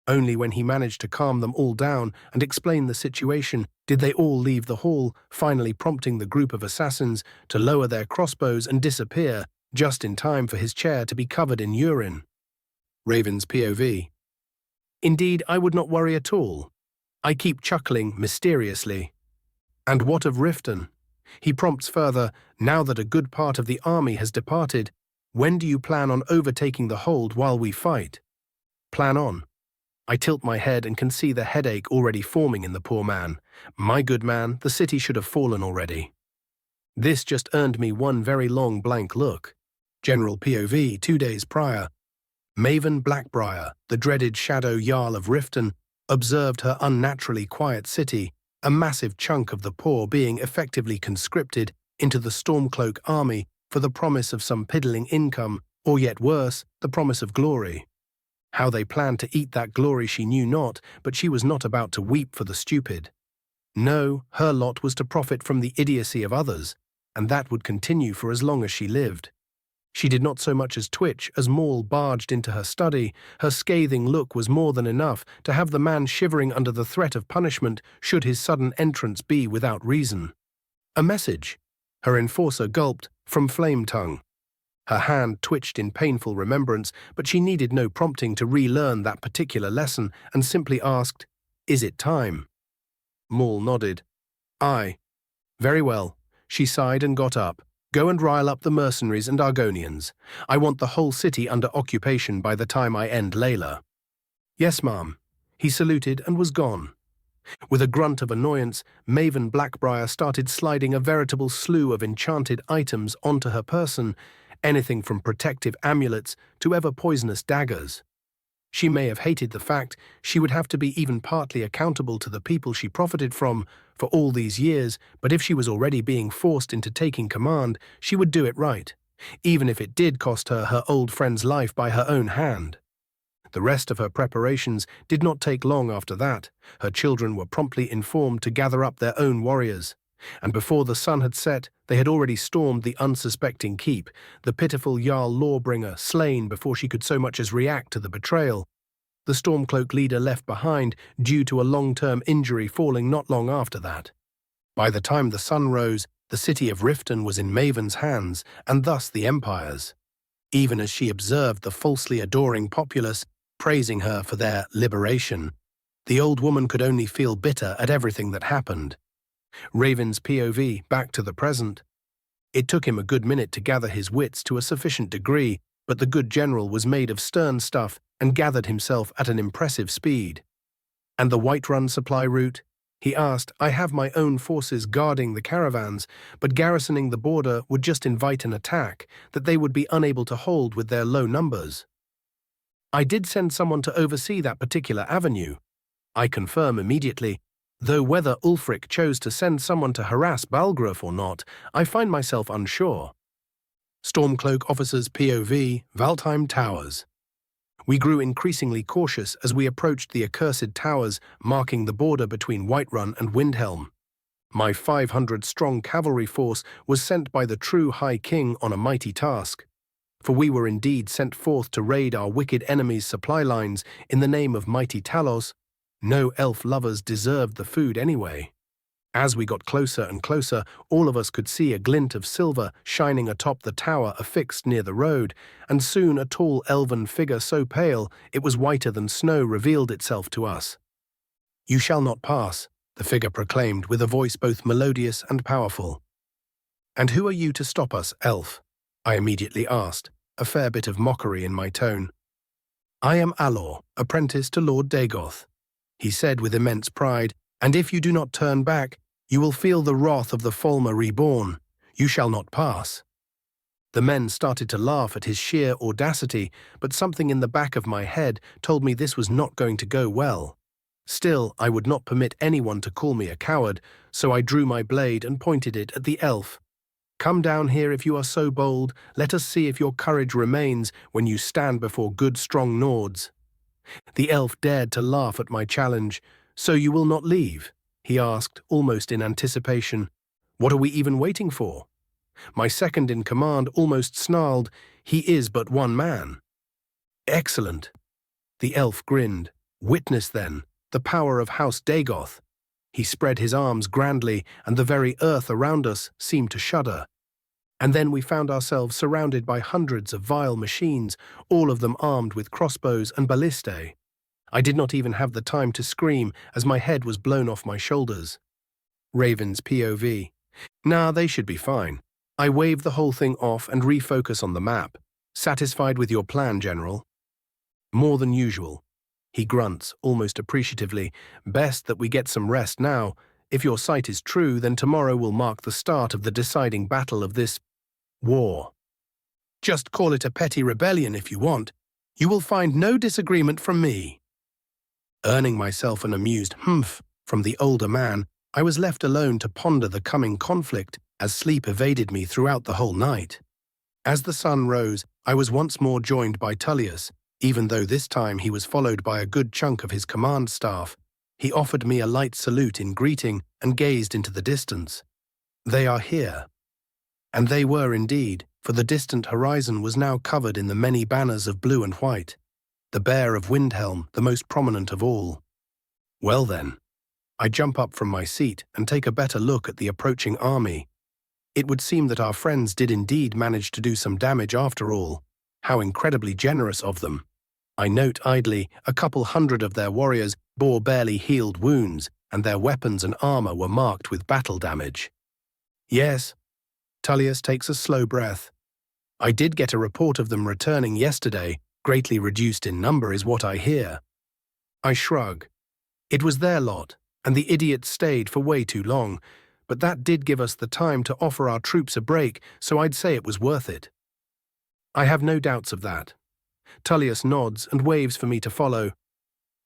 Only when he managed to calm them all down and explain the situation did they all leave the hall, finally prompting the group of assassins to lower their crossbows and disappear, just in time for his chair to be covered in urine. Raven's POV. Indeed, I would not worry at all. I keep chuckling mysteriously. And what of Riften? He prompts further, now that a good part of the army has departed, when do you plan on overtaking the hold while we fight? Plan on. I tilt my head and can see the headache already forming in the poor man. My good man, the city should have fallen already. This just earned me one very long blank look. General POV 2 days prior. Maven Blackbriar, the dreaded shadow Jarl of Riften, observed her unnaturally quiet city, a massive chunk of the poor being effectively conscripted into the Stormcloak army for the promise of some piddling income, or yet worse, the promise of glory. How they planned to eat that glory she knew not, but she was not about to weep for the stupid. No, her lot was to profit from the idiocy of others, and that would continue for as long as she lived. She did not so much as twitch as Maul barged into her study. Her scathing look was more than enough to have the man shivering under the threat of punishment should his sudden entrance be without reason. A message. Her enforcer gulped, from Flame Tongue. Her hand twitched in painful remembrance, but she needed no prompting to relearn that particular lesson and simply asked, "Is it time?" Maul nodded. "Aye." "Very well." She sighed and got up. "Go and rile up the mercenaries and Argonians. I want the whole city under occupation by the time I end Layla." "Yes, ma'am." He saluted and was gone. With a grunt of annoyance, Maven Blackbriar started sliding a veritable slew of enchanted items onto her person, anything from protective amulets to ever poisonous daggers. She may have hated the fact she would have to be even partly accountable to the people she profited from for all these years, but if she was already being forced into taking command, she would do it right, even if it did cost her her old friend's life by her own hand. The rest of her preparations did not take long after that. Her children were promptly informed to gather up their own warriors, and before the sun had set, they had already stormed the unsuspecting keep, the pitiful Jarl Lawbringer slain before she could so much as react to the betrayal. The Stormcloak leader left behind due to a long-term injury falling not long after that. By the time the sun rose, the city of Riften was in Maven's hands, and thus the Empire's. Even as she observed the falsely adoring populace praising her for their liberation, the old woman could only feel bitter at everything that happened. Raven's POV back to the present. It took him a good minute to gather his wits to a sufficient degree, but the good general was made of stern stuff and gathered himself at an impressive speed. "And the Whiterun supply route?" he asked. "I have my own forces guarding the caravans, but garrisoning the border would just invite an attack that they would be unable to hold with their low numbers." "I did send someone to oversee that particular avenue," I confirm immediately, though whether Ulfric chose to send someone to harass Balgruuf or not, I find myself unsure. Stormcloak officers POV, Valtheim Towers. We grew increasingly cautious as we approached the accursed towers marking the border between Whiterun and Windhelm. My 500-strong cavalry force was sent by the true High King on a mighty task, for we were indeed sent forth to raid our wicked enemies' supply lines in the name of mighty Talos. No elf lovers deserved the food anyway. As we got closer and closer, all of us could see a glint of silver shining atop the tower affixed near the road, and soon a tall elven figure so pale it was whiter than snow revealed itself to us. "You shall not pass," the figure proclaimed with a voice both melodious and powerful. "And who are you to stop us, elf?" I immediately asked, a fair bit of mockery in my tone. "I am Alor, apprentice to Lord Dagoth," he said with immense pride, "and if you do not turn back, you will feel the wrath of the Falmer reborn. You shall not pass." The men started to laugh at his sheer audacity, but something in the back of my head told me this was not going to go well. Still, I would not permit anyone to call me a coward, so I drew my blade and pointed it at the elf. "Come down here if you are so bold. Let us see if your courage remains when you stand before good strong Nords." The elf dared to laugh at my challenge. "So you will not leave?" he asked, almost in anticipation. "What are we even waiting for?" My second-in-command almost snarled, "He is but one man." "Excellent." The elf grinned. Witness, then, the power of House Dagoth. He spread his arms grandly, and the very earth around us seemed to shudder. And then we found ourselves surrounded by hundreds of vile machines, all of them armed with crossbows and ballistae. I did not even have the time to scream, as my head was blown off my shoulders. Raven's POV. Nah, they should be fine. I wave the whole thing off and refocus on the map. Satisfied with your plan, General? More than usual. He grunts, almost appreciatively. Best that we get some rest now. If your sight is true, then tomorrow will mark the start of the deciding battle of this war. Just call it a petty rebellion if you want. You will find no disagreement from me. Earning myself an amused humph from the older man, I was left alone to ponder the coming conflict as sleep evaded me throughout the whole night. As the sun rose, I was once more joined by Tullius, even though this time he was followed by a good chunk of his command staff. He offered me a light salute in greeting and gazed into the distance. They are here. And they were indeed, for the distant horizon was now covered in the many banners of blue and white, the Bear of Windhelm, the most prominent of all. Well then, I jump up from my seat and take a better look at the approaching army. It would seem that our friends did indeed manage to do some damage after all. How incredibly generous of them. I note idly a couple hundred of their warriors bore barely healed wounds, and their weapons and armor were marked with battle damage. Yes, Tullius takes a slow breath. I did get a report of them returning yesterday, greatly reduced in number is what I hear. I shrug. It was their lot, and the idiots stayed for way too long, but that did give us the time to offer our troops a break, so I'd say it was worth it. I have no doubts of that. Tullius nods and waves for me to follow.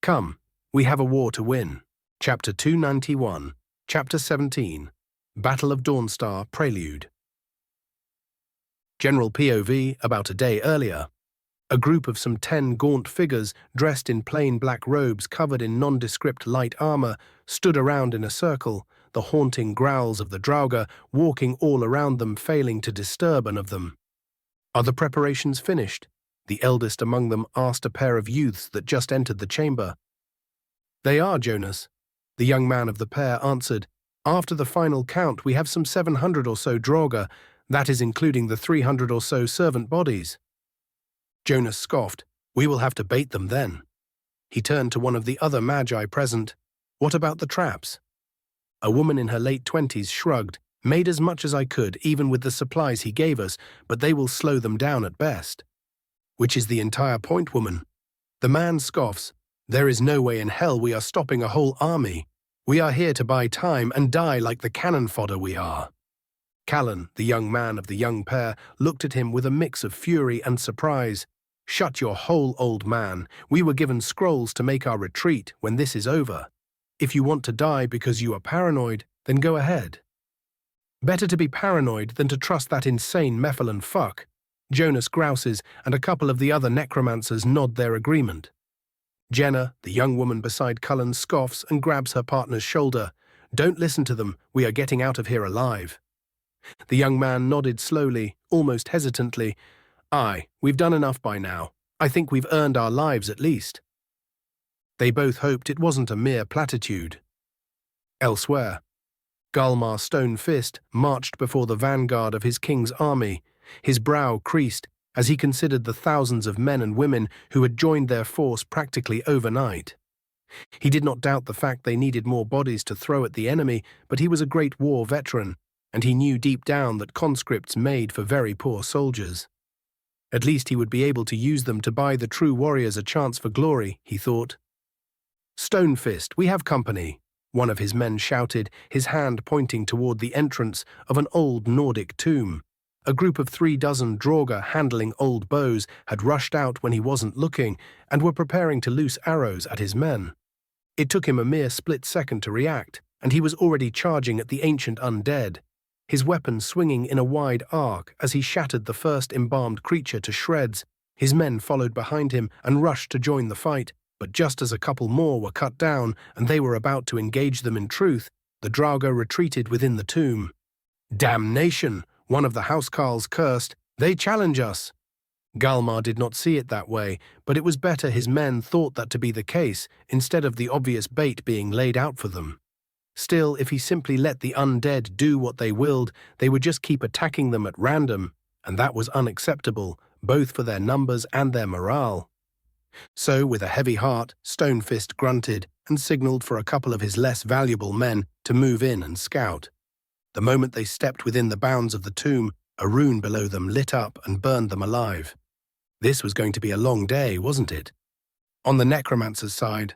Come, we have a war to win. Chapter 291, Chapter 17, Battle of Dawnstar Prelude. General POV about a day earlier. A group of some 10 gaunt figures dressed in plain black robes covered in nondescript light armor stood around in a circle, the haunting growls of the Draugr walking all around them, failing to disturb any of them. Are the preparations finished? The eldest among them asked a pair of youths that just entered the chamber. They are, Jonas. The young man of the pair answered. After the final count, we have some 700 or so Draugr, that is including the 300 or so servant bodies. Jonas scoffed. We will have to bait them then. He turned to one of the other magi present. What about the traps? A woman in her late 20s shrugged. Made as much as I could, even with the supplies he gave us, but they will slow them down at best. Which is the entire point, woman. The man scoffs. There is no way in hell we are stopping a whole army. We are here to buy time and die like the cannon fodder we are. Callan, the young man of the young pair, looked at him with a mix of fury and surprise. Shut your hole, old man. We were given scrolls to make our retreat when this is over. If you want to die because you are paranoid, then go ahead. Better to be paranoid than to trust that insane Mephilan fuck. Jonas grouses, and a couple of the other necromancers nod their agreement. Jenna, the young woman beside Cullen, scoffs and grabs her partner's shoulder. Don't listen to them, we are getting out of here alive. The young man nodded slowly, almost hesitantly. Aye, we've done enough by now. I think we've earned our lives at least. They both hoped it wasn't a mere platitude. Elsewhere, Galmar Stonefist marched before the vanguard of his king's army, his brow creased as he considered the thousands of men and women who had joined their force practically overnight. He did not doubt the fact they needed more bodies to throw at the enemy, but he was a great war veteran, and he knew deep down that conscripts made for very poor soldiers. At least he would be able to use them to buy the true warriors a chance for glory, he thought. Stonefist, we have company, one of his men shouted, his hand pointing toward the entrance of an old Nordic tomb. A group of 36 Draugr handling old bows had rushed out when he wasn't looking and were preparing to loose arrows at his men. It took him a mere split second to react, and he was already charging at the ancient undead, his weapon swinging in a wide arc as he shattered the first embalmed creature to shreds. His men followed behind him and rushed to join the fight, but just as a couple more were cut down and they were about to engage them in truth, the Draugr retreated within the tomb. Damnation! One of the housecarls cursed. They challenge us. Galmar did not see it that way, but it was better his men thought that to be the case, instead of the obvious bait being laid out for them. Still, if he simply let the undead do what they willed, they would just keep attacking them at random, and that was unacceptable, both for their numbers and their morale. So, with a heavy heart, Stonefist grunted and signaled for a couple of his less valuable men to move in and scout. The moment they stepped within the bounds of the tomb, a rune below them lit up and burned them alive. This was going to be a long day, wasn't it? On the necromancer's side,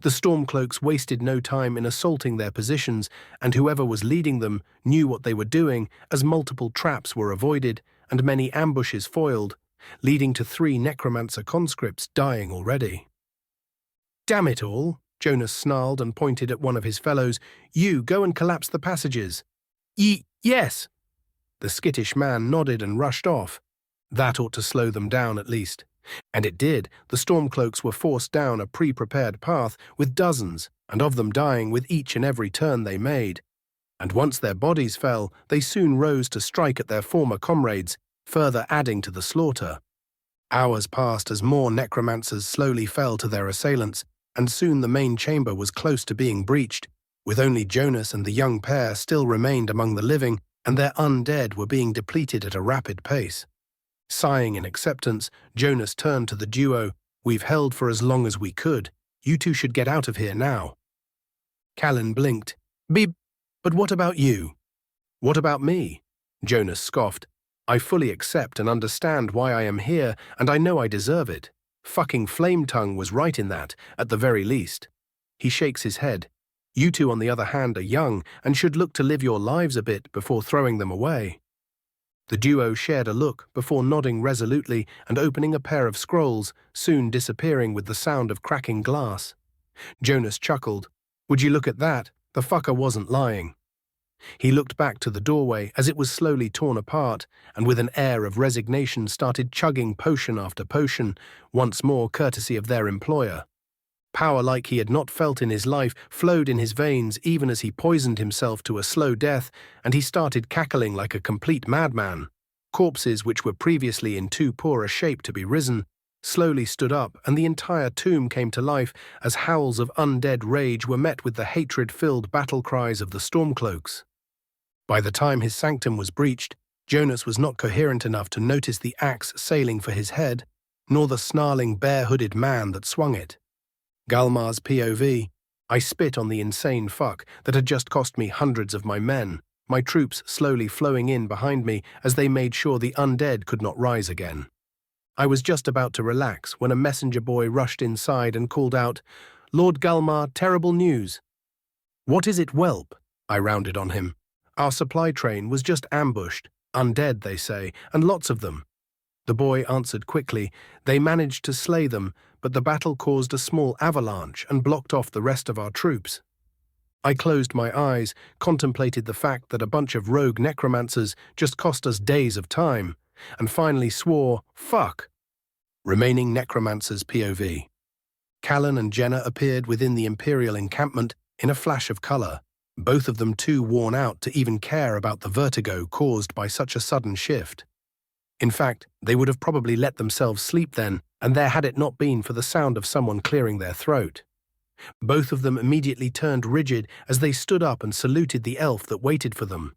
the Stormcloaks wasted no time in assaulting their positions, and whoever was leading them knew what they were doing, as multiple traps were avoided and many ambushes foiled, leading to 3 necromancer conscripts dying already. "Damn it all," Jonas snarled and pointed at one of his fellows. "You, go and collapse the passages." Yes." The skittish man nodded and rushed off. That ought to slow them down at least. And it did. The Stormcloaks were forced down a pre-prepared path with dozens, and of them dying with each and every turn they made. And once their bodies fell, they soon rose to strike at their former comrades, further adding to the slaughter. Hours passed as more necromancers slowly fell to their assailants, and soon the main chamber was close to being breached, with only Jonas and the young pair still remained among the living, and their undead were being depleted at a rapid pace. Sighing in acceptance, Jonas turned to the duo. "We've held for as long as we could. You two should get out of here now." Callan blinked. But what about you?" "What about me?" Jonas scoffed. "I fully accept and understand why I am here, and I know I deserve it. Fucking Flametongue was right in that, at the very least." He shakes his head. "You two, on the other hand, are young and should look to live your lives a bit before throwing them away." The duo shared a look before nodding resolutely and opening a pair of scrolls, soon disappearing with the sound of cracking glass. Jonas chuckled. "Would you look at that? The fucker wasn't lying." He looked back to the doorway as it was slowly torn apart, and with an air of resignation started chugging potion after potion, once more courtesy of their employer. Power like he had not felt in his life flowed in his veins even as he poisoned himself to a slow death, and he started cackling like a complete madman. Corpses which were previously in too poor a shape to be risen slowly stood up, and the entire tomb came to life as howls of undead rage were met with the hatred-filled battle cries of the Stormcloaks. By the time his sanctum was breached, Jonas was not coherent enough to notice the axe sailing for his head, nor the snarling bare-hooded man that swung it. Galmar's POV. "I spit on the insane fuck that had just cost me hundreds of my men, my troops slowly flowing in behind me as they made sure the undead could not rise again. I was just about to relax when a messenger boy rushed inside and called out, 'Lord Galmar, terrible news.' 'What is it, whelp?' I rounded on him. 'Our supply train was just ambushed, undead, they say, and lots of them.' The boy answered quickly. They managed to slay them, but the battle caused a small avalanche and blocked off the rest of our troops. I closed my eyes, contemplated the fact that a bunch of rogue necromancers just cost us days of time, and finally swore, 'Fuck.' Remaining necromancers POV. Callan and Jenna appeared within the Imperial encampment in a flash of colour, both of them too worn out to even care about the vertigo caused by such a sudden shift. In fact, they would have probably let themselves sleep then, and there had it not been for the sound of someone clearing their throat. Both of them immediately turned rigid as they stood up and saluted the elf that waited for them.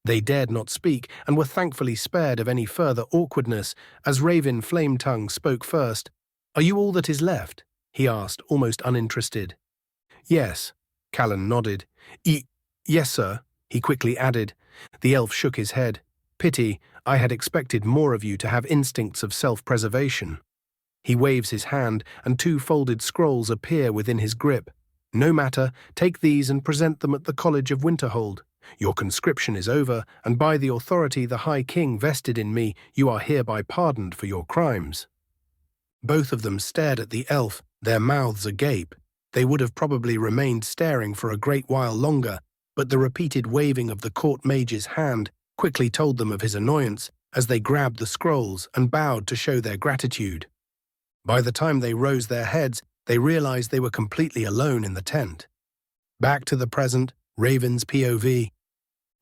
They dared not speak and were thankfully spared of any further awkwardness as Raven Flametongue spoke first. "Are you all that is left?" he asked, almost uninterested. "Yes," Callan nodded. Yes, sir," he quickly added. The elf shook his head. "Pity, I had expected more of you to have instincts of self-preservation." He waves his hand, and 2 folded scrolls appear within his grip. "No matter, take these and present them at the College of Winterhold. Your conscription is over, and by the authority the High King vested in me, you are hereby pardoned for your crimes." Both of them stared at the elf, their mouths agape. They would have probably remained staring for a great while longer, but the repeated waving of the court mage's hand quickly told them of his annoyance as they grabbed the scrolls and bowed to show their gratitude. By the time they rose their heads, they realized they were completely alone in the tent. Back to the present, Raven's POV.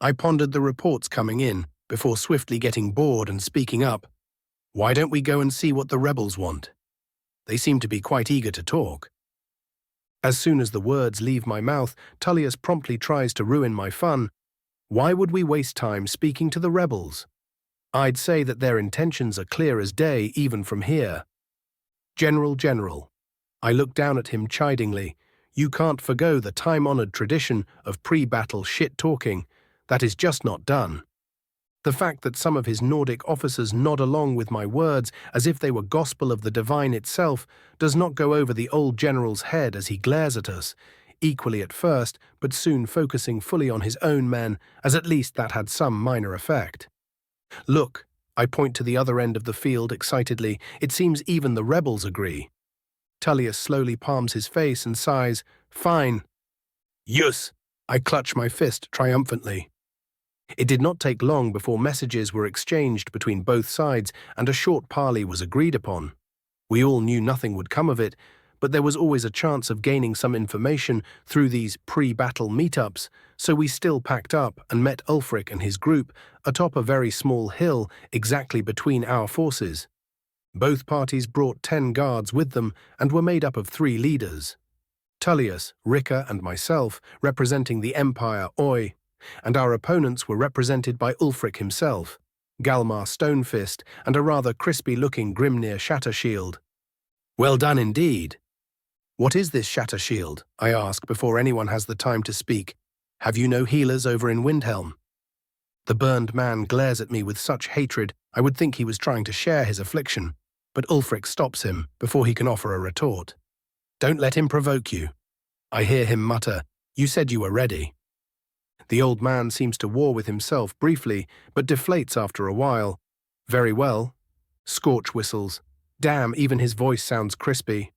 I pondered the reports coming in, before swiftly getting bored and speaking up. Why don't we go and see what the rebels want? They seem to be quite eager to talk. As soon as the words leave my mouth, Tullius promptly tries to ruin my fun. Why would we waste time speaking to the rebels? I'd say that their intentions are clear as day even from here. General. I look down at him chidingly. You can't forgo the time-honored tradition of pre-battle shit-talking. That is just not done. The fact that some of his Nordic officers nod along with my words as if they were gospel of the divine itself does not go over the old general's head as he glares at us, equally at first, but soon focusing fully on his own men, as at least that had some minor effect. Look, I point to the other end of the field excitedly. It seems even the rebels agree. Tullius slowly palms his face and sighs, Fine. Yes, I clutch my fist triumphantly. It did not take long before messages were exchanged between both sides and a short parley was agreed upon. We all knew nothing would come of it, but there was always a chance of gaining some information through these pre-battle meetups, so we still packed up and met Ulfric and his group atop a very small hill exactly between our forces. Both parties brought 10 guards with them and were made up of 3 leaders. Tullius, Ricker and myself representing the Empire Oi, and our opponents were represented by Ulfric himself, Galmar Stonefist, and a rather crispy-looking Grimnir Shattershield. Well done indeed. What is this Shattershield? I ask before anyone has the time to speak. Have you no healers over in Windhelm? The burned man glares at me with such hatred I would think he was trying to share his affliction, but Ulfric stops him before he can offer a retort. Don't let him provoke you. I hear him mutter, You said you were ready. The old man seems to war with himself briefly, but deflates after a while. Very well. Scorch whistles. Damn, even his voice sounds crispy.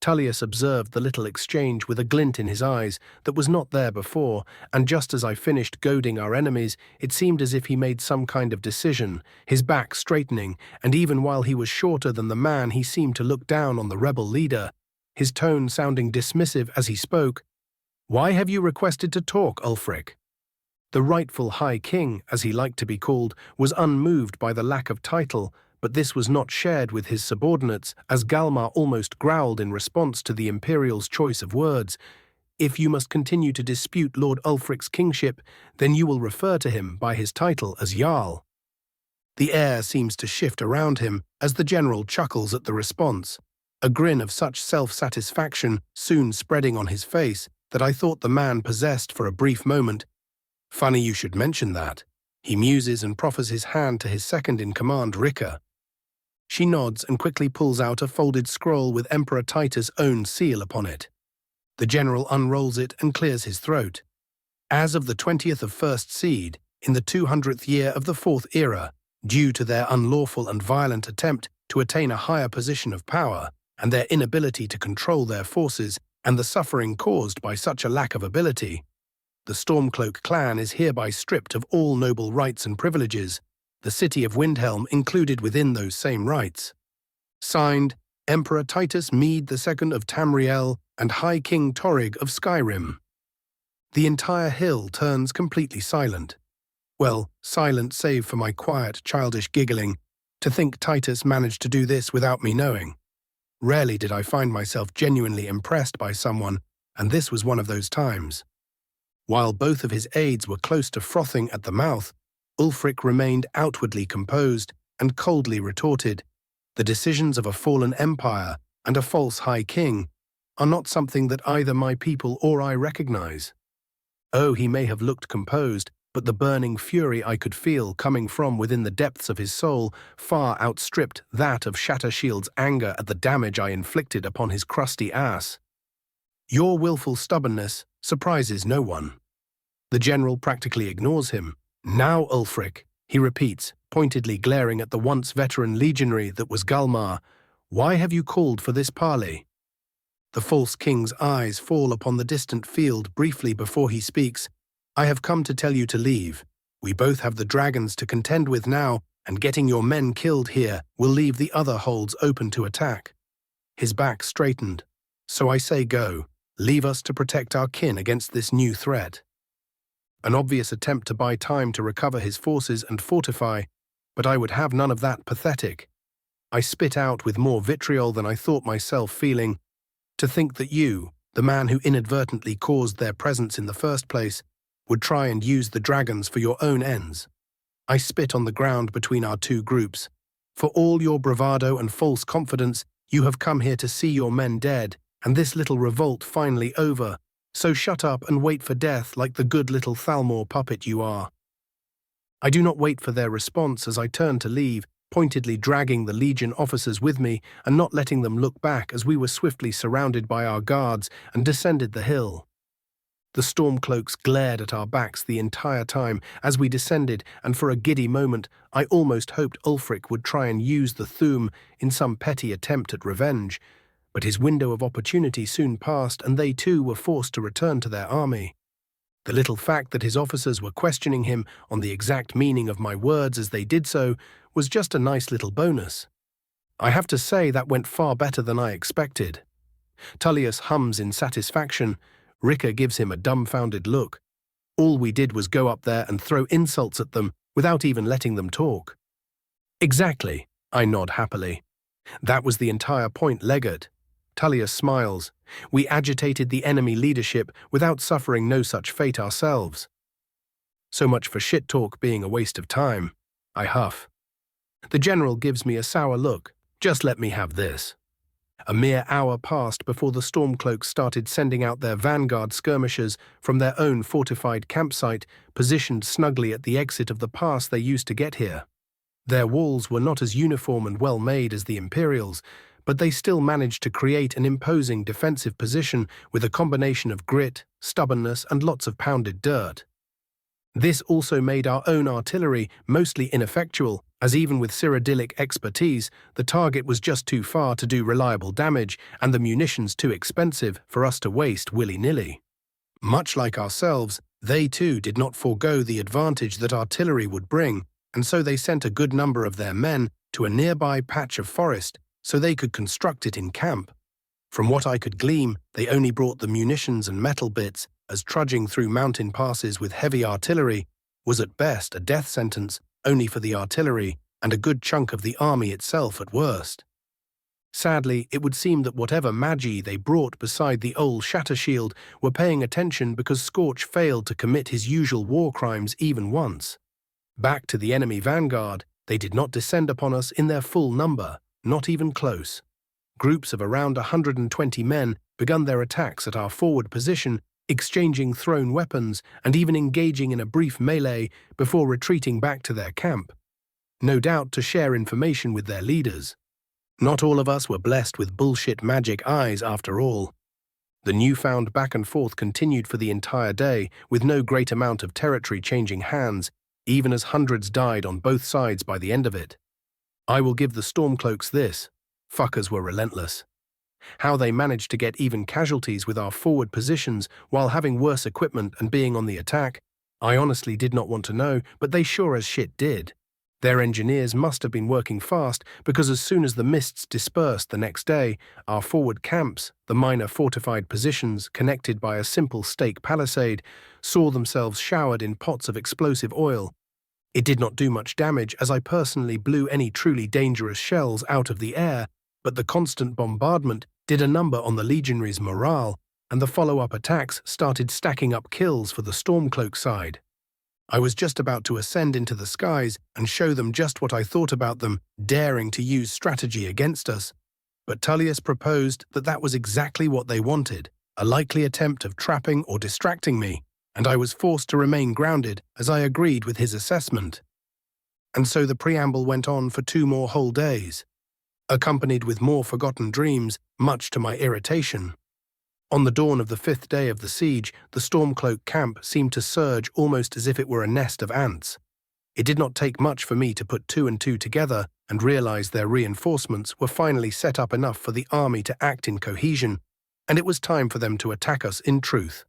Tullius observed the little exchange with a glint in his eyes that was not there before, and just as I finished goading our enemies, it seemed as if he made some kind of decision, his back straightening, and even while he was shorter than the man, he seemed to look down on the rebel leader, his tone sounding dismissive as he spoke. Why have you requested to talk, Ulfric? The rightful High King, as he liked to be called, was unmoved by the lack of title, but this was not shared with his subordinates, as Galmar almost growled in response to the Imperial's choice of words. If you must continue to dispute Lord Ulfric's kingship, then you will refer to him by his title as Jarl. The air seems to shift around him as the general chuckles at the response, a grin of such self-satisfaction soon spreading on his face that I thought the man possessed for a brief moment. Funny you should mention that. He muses and proffers his hand to his second-in-command, Ricker. She nods and quickly pulls out a folded scroll with Emperor Titus' own seal upon it. The general unrolls it and clears his throat. As of the 20th of First Seed, in the 200th year of the Fourth Era, due to their unlawful and violent attempt to attain a higher position of power and their inability to control their forces and the suffering caused by such a lack of ability, the Stormcloak clan is hereby stripped of all noble rights and privileges, the city of Windhelm included within those same rights. Signed, Emperor Titus Mede II of Tamriel and High King Torrig of Skyrim. The entire hill turns completely silent. Well, silent save for my quiet, childish giggling, to think Titus managed to do this without me knowing. Rarely did I find myself genuinely impressed by someone, and this was one of those times. While both of his aides were close to frothing at the mouth, Ulfric remained outwardly composed and coldly retorted, The decisions of a fallen empire and a false high king are not something that either my people or I recognize. Oh, he may have looked composed, but the burning fury I could feel coming from within the depths of his soul far outstripped that of Shattershield's anger at the damage I inflicted upon his crusty ass. Your willful stubbornness surprises no one. The general practically ignores him. Now, Ulfric, he repeats, pointedly glaring at the once veteran legionary that was Galmar, why have you called for this parley? The false king's eyes fall upon the distant field briefly before he speaks. I have come to tell you to leave. We both have the dragons to contend with now, and getting your men killed here will leave the other holds open to attack. His back straightened. So I say go. Leave us to protect our kin against this new threat. An obvious attempt to buy time to recover his forces and fortify, but I would have none of that pathetic. I spit out with more vitriol than I thought myself feeling. To think that you, the man who inadvertently caused their presence in the first place, would try and use the dragons for your own ends. I spit on the ground between our two groups. For all your bravado and false confidence, you have come here to see your men dead, and this little revolt finally over. So shut up and wait for death like the good little Thalmor puppet you are. I do not wait for their response as I turn to leave, pointedly dragging the Legion officers with me and not letting them look back as we were swiftly surrounded by our guards and descended the hill. The Stormcloaks glared at our backs the entire time as we descended, and for a giddy moment I almost hoped Ulfric would try and use the Thu'um in some petty attempt at revenge, but his window of opportunity soon passed and they too were forced to return to their army. The little fact that his officers were questioning him on the exact meaning of my words as they did so was just a nice little bonus. I have to say that went far better than I expected. Tullius hums in satisfaction. Ricker gives him a dumbfounded look. All we did was go up there and throw insults at them without even letting them talk. Exactly, I nod happily. That was the entire point, Legate. Tullius smiles. We agitated the enemy leadership without suffering no such fate ourselves. So much for shit talk being a waste of time. I huff. The general gives me a sour look. Just let me have this. A mere hour passed before the Stormcloaks started sending out their vanguard skirmishers from their own fortified campsite, positioned snugly at the exit of the pass they used to get here. Their walls were not as uniform and well made as the Imperials, but they still managed to create an imposing defensive position with a combination of grit, stubbornness, and lots of pounded dirt. This also made our own artillery mostly ineffectual, as even with Cyrodiilic expertise, the target was just too far to do reliable damage and the munitions too expensive for us to waste willy-nilly. Much like ourselves, they too did not forego the advantage that artillery would bring, and so they sent a good number of their men to a nearby patch of forest so they could construct it in camp. From what I could glean, they only brought the munitions and metal bits, as trudging through mountain passes with heavy artillery was at best a death sentence only for the artillery and a good chunk of the army itself at worst. Sadly, it would seem that whatever magi they brought beside the old Shattershield were paying attention because Scorch failed to commit his usual war crimes even once. Back to the enemy vanguard, they did not descend upon us in their full number, not even close. Groups of around 120 men began their attacks at our forward position, exchanging thrown weapons and even engaging in a brief melee before retreating back to their camp, no doubt to share information with their leaders. Not all of us were blessed with bullshit magic eyes after all. The newfound back and forth continued for the entire day, with no great amount of territory changing hands, even as hundreds died on both sides by the end of it. I will give the Stormcloaks this. Fuckers were relentless. How they managed to get even casualties with our forward positions while having worse equipment and being on the attack, I honestly did not want to know, but they sure as shit did. Their engineers must have been working fast because as soon as the mists dispersed the next day, our forward camps, the minor fortified positions connected by a simple stake palisade, saw themselves showered in pots of explosive oil. It did not do much damage as I personally blew any truly dangerous shells out of the air, but the constant bombardment did a number on the legionaries' morale, and the follow-up attacks started stacking up kills for the Stormcloak side. I was just about to ascend into the skies and show them just what I thought about them daring to use strategy against us, but Tullius proposed that that was exactly what they wanted, a likely attempt of trapping or distracting me, and I was forced to remain grounded as I agreed with his assessment. And so the preamble went on for 2 more whole days, accompanied with more forgotten dreams, much to my irritation. On the dawn of the 5th day of the siege, the Stormcloak camp seemed to surge almost as if it were a nest of ants. It did not take much for me to put 2 and 2 together and realize their reinforcements were finally set up enough for the army to act in cohesion, and it was time for them to attack us in truth.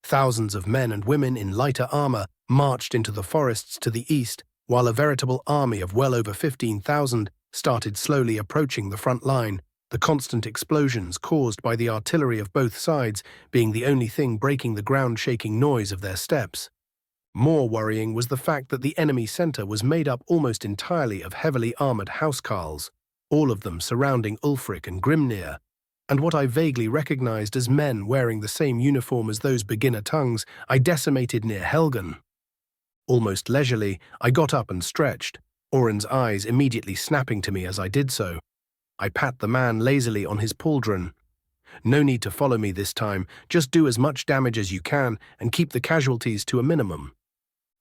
Thousands of men and women in lighter armor marched into the forests to the east, while a veritable army of well over 15,000 started slowly approaching the front line, the constant explosions caused by the artillery of both sides being the only thing breaking the ground-shaking noise of their steps. More worrying was the fact that the enemy center was made up almost entirely of heavily armored housecarls, all of them surrounding Ulfric and Grimnir, and what I vaguely recognized as men wearing the same uniform as those beginner tongues I decimated near Helgen. Almost leisurely, I got up and stretched, Orin's eyes immediately snapping to me as I did so. I pat the man lazily on his pauldron. No need to follow me this time, just do as much damage as you can and keep the casualties to a minimum.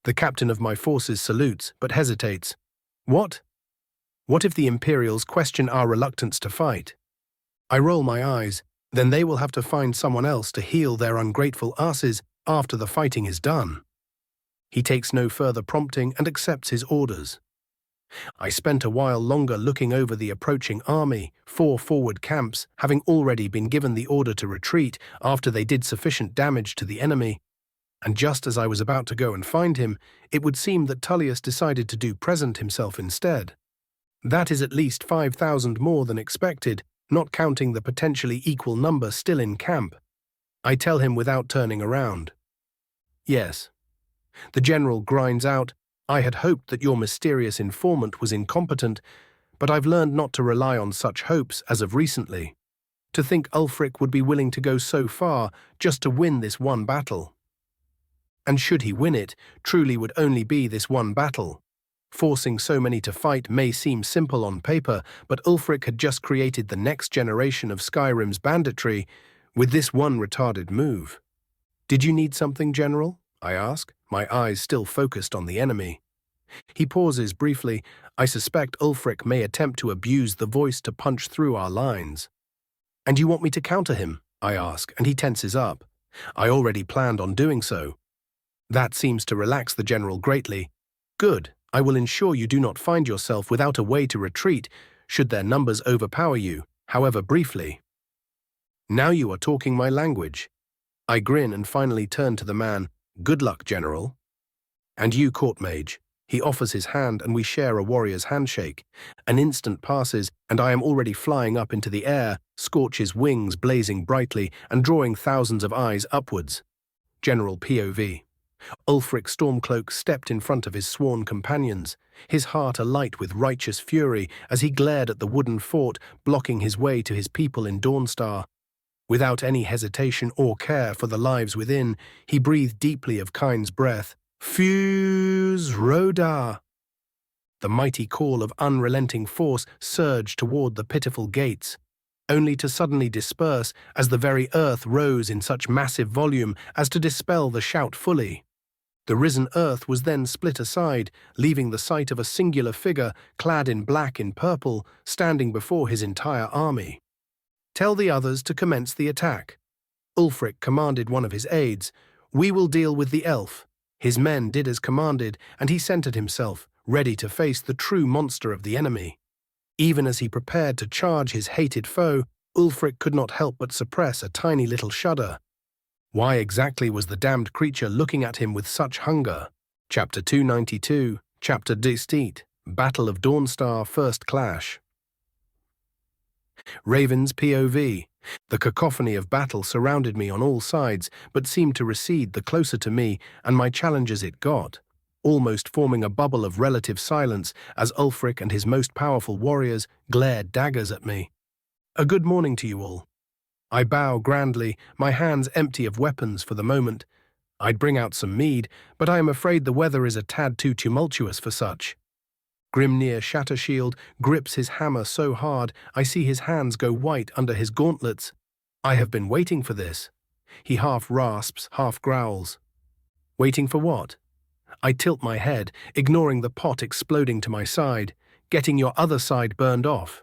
The captain of my forces salutes, but hesitates. What? What if the Imperials question our reluctance to fight? I roll my eyes, then they will have to find someone else to heal their ungrateful asses after the fighting is done. He takes no further prompting and accepts his orders. I spent a while longer looking over the approaching army, 4 forward camps having already been given the order to retreat after they did sufficient damage to the enemy. And just as I was about to go and find him, it would seem that Tullius decided to do present himself instead. That is at least 5,000 more than expected, not counting the potentially equal number still in camp. I tell him without turning around. Yes. The general grinds out, I had hoped that your mysterious informant was incompetent, but I've learned not to rely on such hopes as of recently. To think Ulfric would be willing to go so far just to win this one battle. And should he win it, truly would only be this one battle. Forcing so many to fight may seem simple on paper, but Ulfric had just created the next generation of Skyrim's banditry with this one retarded move. Did you need something, General? I ask, my eyes still focused on the enemy. He pauses briefly. I suspect Ulfric may attempt to abuse the voice to punch through our lines. And you want me to counter him? I ask, and he tenses up. I already planned on doing so. That seems to relax the general greatly. Good, I will ensure you do not find yourself without a way to retreat should their numbers overpower you, however briefly. Now you are talking my language. I grin and finally turn to the man. Good luck, General. And you, Court Mage. He offers his hand and we share a warrior's handshake. An instant passes and I am already flying up into the air, Scorch's wings blazing brightly and drawing thousands of eyes upwards. General POV. Ulfric Stormcloak stepped in front of his sworn companions, his heart alight with righteous fury as he glared at the wooden fort blocking his way to his people in Dawnstar. Without any hesitation or care for the lives within, he breathed deeply of Cairn's breath. Fuse Rodar! The mighty call of unrelenting force surged toward the pitiful gates, only to suddenly disperse as the very earth rose in such massive volume as to dispel the shout fully. The risen earth was then split aside, leaving the sight of a singular figure clad in black and purple standing before his entire army. Tell the others to commence the attack. Ulfric commanded one of his aides. We will deal with the elf. His men did as commanded, and he centered himself, ready to face the true monster of the enemy. Even as he prepared to charge his hated foe, Ulfric could not help but suppress a tiny little shudder. Why exactly was the damned creature looking at him with such hunger? Chapter 292, Chapter Deceit, Battle of Dawnstar First Clash. Raven's POV. The cacophony of battle surrounded me on all sides, but seemed to recede the closer to me and my challenges it got, almost forming a bubble of relative silence as Ulfric and his most powerful warriors glared daggers at me. A good morning to you all. I bow grandly, my hands empty of weapons for the moment. I'd bring out some mead, but I am afraid the weather is a tad too tumultuous for such. Grimnir Shattershield grips his hammer so hard I see his hands go white under his gauntlets. I have been waiting for this. He half rasps, half growls. Waiting for what? I tilt my head, ignoring the pot exploding to my side, getting your other side burned off.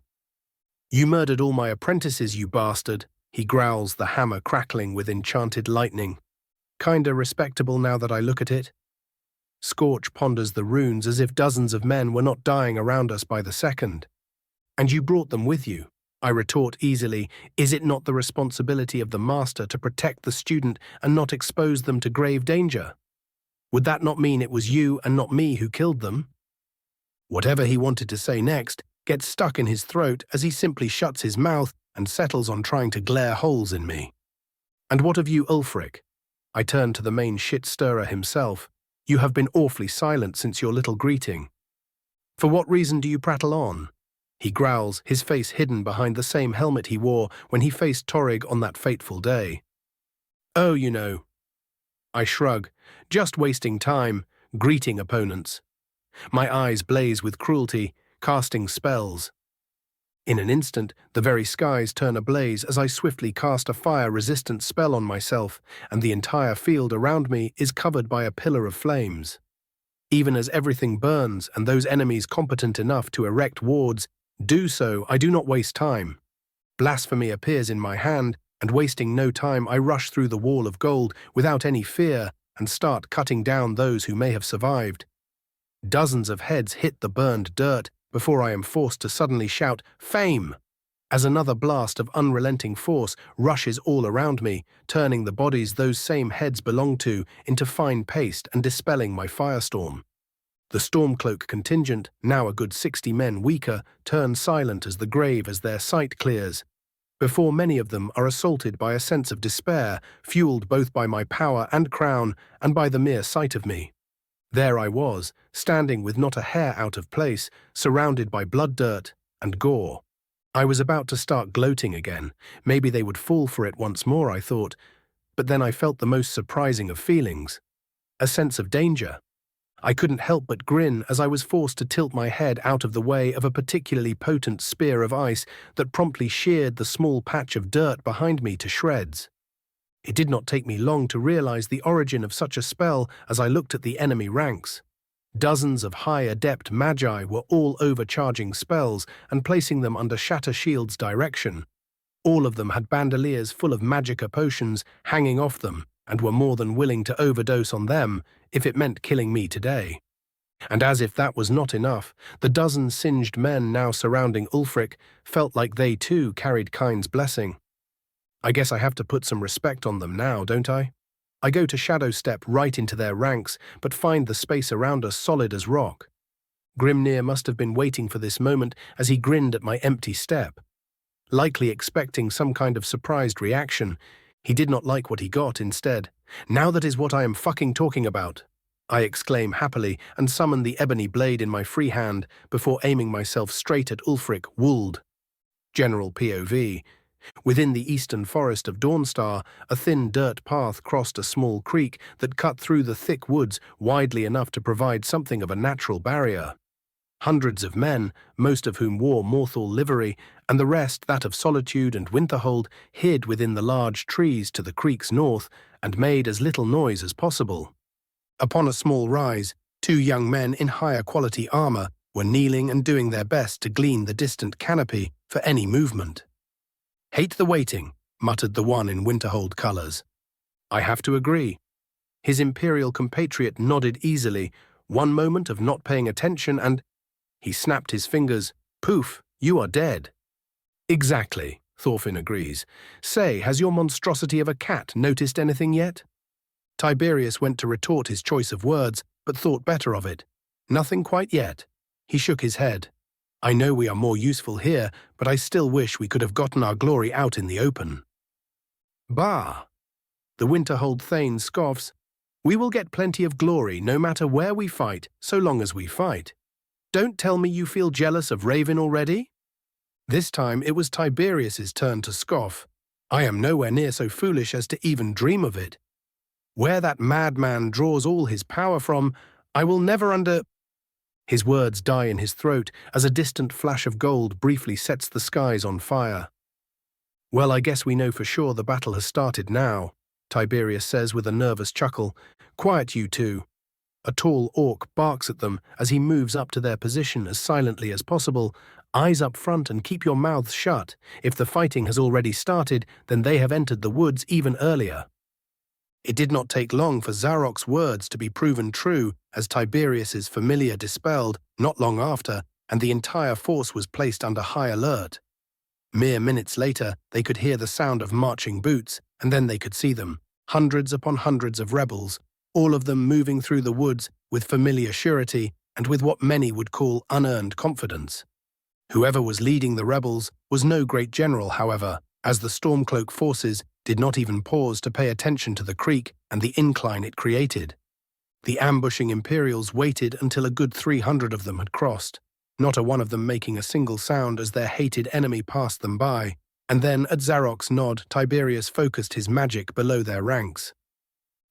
You murdered all my apprentices, you bastard, he growls, the hammer crackling with enchanted lightning. Kinda respectable now that I look at it. Scorch ponders the runes as if dozens of men were not dying around us by the second. And you brought them with you. I retort easily, is it not the responsibility of the master to protect the student and not expose them to grave danger? Would that not mean it was you and not me who killed them? Whatever he wanted to say next gets stuck in his throat as he simply shuts his mouth and settles on trying to glare holes in me. And what of you, Ulfric? I turn to the main shit-stirrer himself. You have been awfully silent since your little greeting. For what reason do you prattle on? He growls, his face hidden behind the same helmet he wore when he faced Torrig on that fateful day. Oh, you know. I shrug, just wasting time, greeting opponents. My eyes blaze with cruelty, casting spells. In an instant, the very skies turn ablaze as I swiftly cast a fire-resistant spell on myself, and the entire field around me is covered by a pillar of flames. Even as everything burns and those enemies competent enough to erect wards do so, I do not waste time. Blasphemy appears in my hand, and wasting no time, I rush through the wall of gold without any fear and start cutting down those who may have survived. Dozens of heads hit the burned dirt before I am forced to suddenly shout, "Fame!" as another blast of unrelenting force rushes all around me, turning the bodies those same heads belong to into fine paste and dispelling my firestorm. The Stormcloak contingent, now a good 60 men weaker, turn silent as the grave as their sight clears, before many of them are assaulted by a sense of despair, fueled both by my power and crown and by the mere sight of me. There I was, standing with not a hair out of place, surrounded by blood dirt and gore. I was about to start gloating again. Maybe they would fall for it once more, I thought, but then I felt the most surprising of feelings, a sense of danger. I couldn't help but grin as I was forced to tilt my head out of the way of a particularly potent spear of ice that promptly sheared the small patch of dirt behind me to shreds. It did not take me long to realize the origin of such a spell as I looked at the enemy ranks. Dozens of high-adept magi were all overcharging spells and placing them under Shatter Shield's direction. All of them had bandoliers full of magicka potions hanging off them and were more than willing to overdose on them if it meant killing me today. And as if that was not enough, the dozen singed men now surrounding Ulfric felt like they too carried Cairn's blessing. I guess I have to put some respect on them now, don't I? I go to shadow step right into their ranks, but find the space around us solid as rock. Grimnir must have been waiting for this moment as he grinned at my empty step. Likely expecting some kind of surprised reaction, he did not like what he got instead. "Now that is what I am fucking talking about," I exclaim happily and summon the ebony blade in my free hand before aiming myself straight at Ulfric Wold. General POV. Within the eastern forest of Dawnstar, a thin dirt path crossed a small creek that cut through the thick woods widely enough to provide something of a natural barrier. Hundreds of men, most of whom wore Morthal livery, and the rest that of Solitude and Winterhold, hid within the large trees to the creek's north and made as little noise as possible. Upon a small rise, two young men in higher quality armor were kneeling and doing their best to glean the distant canopy for any movement. "Hate the waiting," muttered the one in Winterhold colors. I have to agree. His imperial compatriot nodded easily, one moment of not paying attention and he snapped his fingers. "Poof, you are dead." "Exactly," Thorfinn agrees. "Say, has your monstrosity of a cat noticed anything yet?" Tiberius went to retort his choice of words, but thought better of it. "Nothing quite yet." He shook his head. "I know we are more useful here, but I still wish we could have gotten our glory out in the open." "Bah!" The Winterhold Thane scoffs. "We will get plenty of glory no matter where we fight, so long as we fight. Don't tell me you feel jealous of Raven already?" This time it was Tiberius's turn to scoff. "I am nowhere near so foolish as to even dream of it. Where that madman draws all his power from, I will never under—" His words die in his throat as a distant flash of gold briefly sets the skies on fire. "Well, I guess we know for sure the battle has started now," Tiberius says with a nervous chuckle. "Quiet, you two." A tall orc barks at them as he moves up to their position as silently as possible. "Eyes up front and keep your mouths shut. If the fighting has already started, then they have entered the woods even earlier." It did not take long for Zarok's words to be proven true as Tiberius's familiar dispelled not long after, and the entire force was placed under high alert. Mere minutes later, they could hear the sound of marching boots, and then they could see them, hundreds upon hundreds of rebels, all of them moving through the woods with familiar surety and with what many would call unearned confidence. Whoever was leading the rebels was no great general, however, as the Stormcloak forces did not even pause to pay attention to the creek and the incline it created. The ambushing Imperials waited until a good 300 of them had crossed, not a one of them making a single sound as their hated enemy passed them by, and then at Zarok's nod, Tiberius focused his magic below their ranks.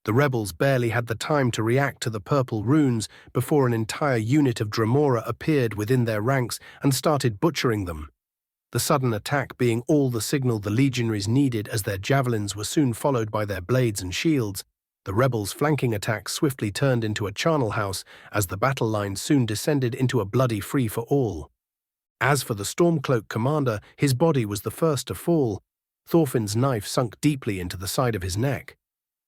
The rebels barely had the time to react to the purple runes before an entire unit of Dremora appeared within their ranks and started butchering them. The sudden attack being all the signal the legionaries needed, as their javelins were soon followed by their blades and shields. The rebels' flanking attack swiftly turned into a charnel house as the battle line soon descended into a bloody free-for-all. As for the Stormcloak commander, his body was the first to fall. Thorfinn's knife sunk deeply into the side of his neck.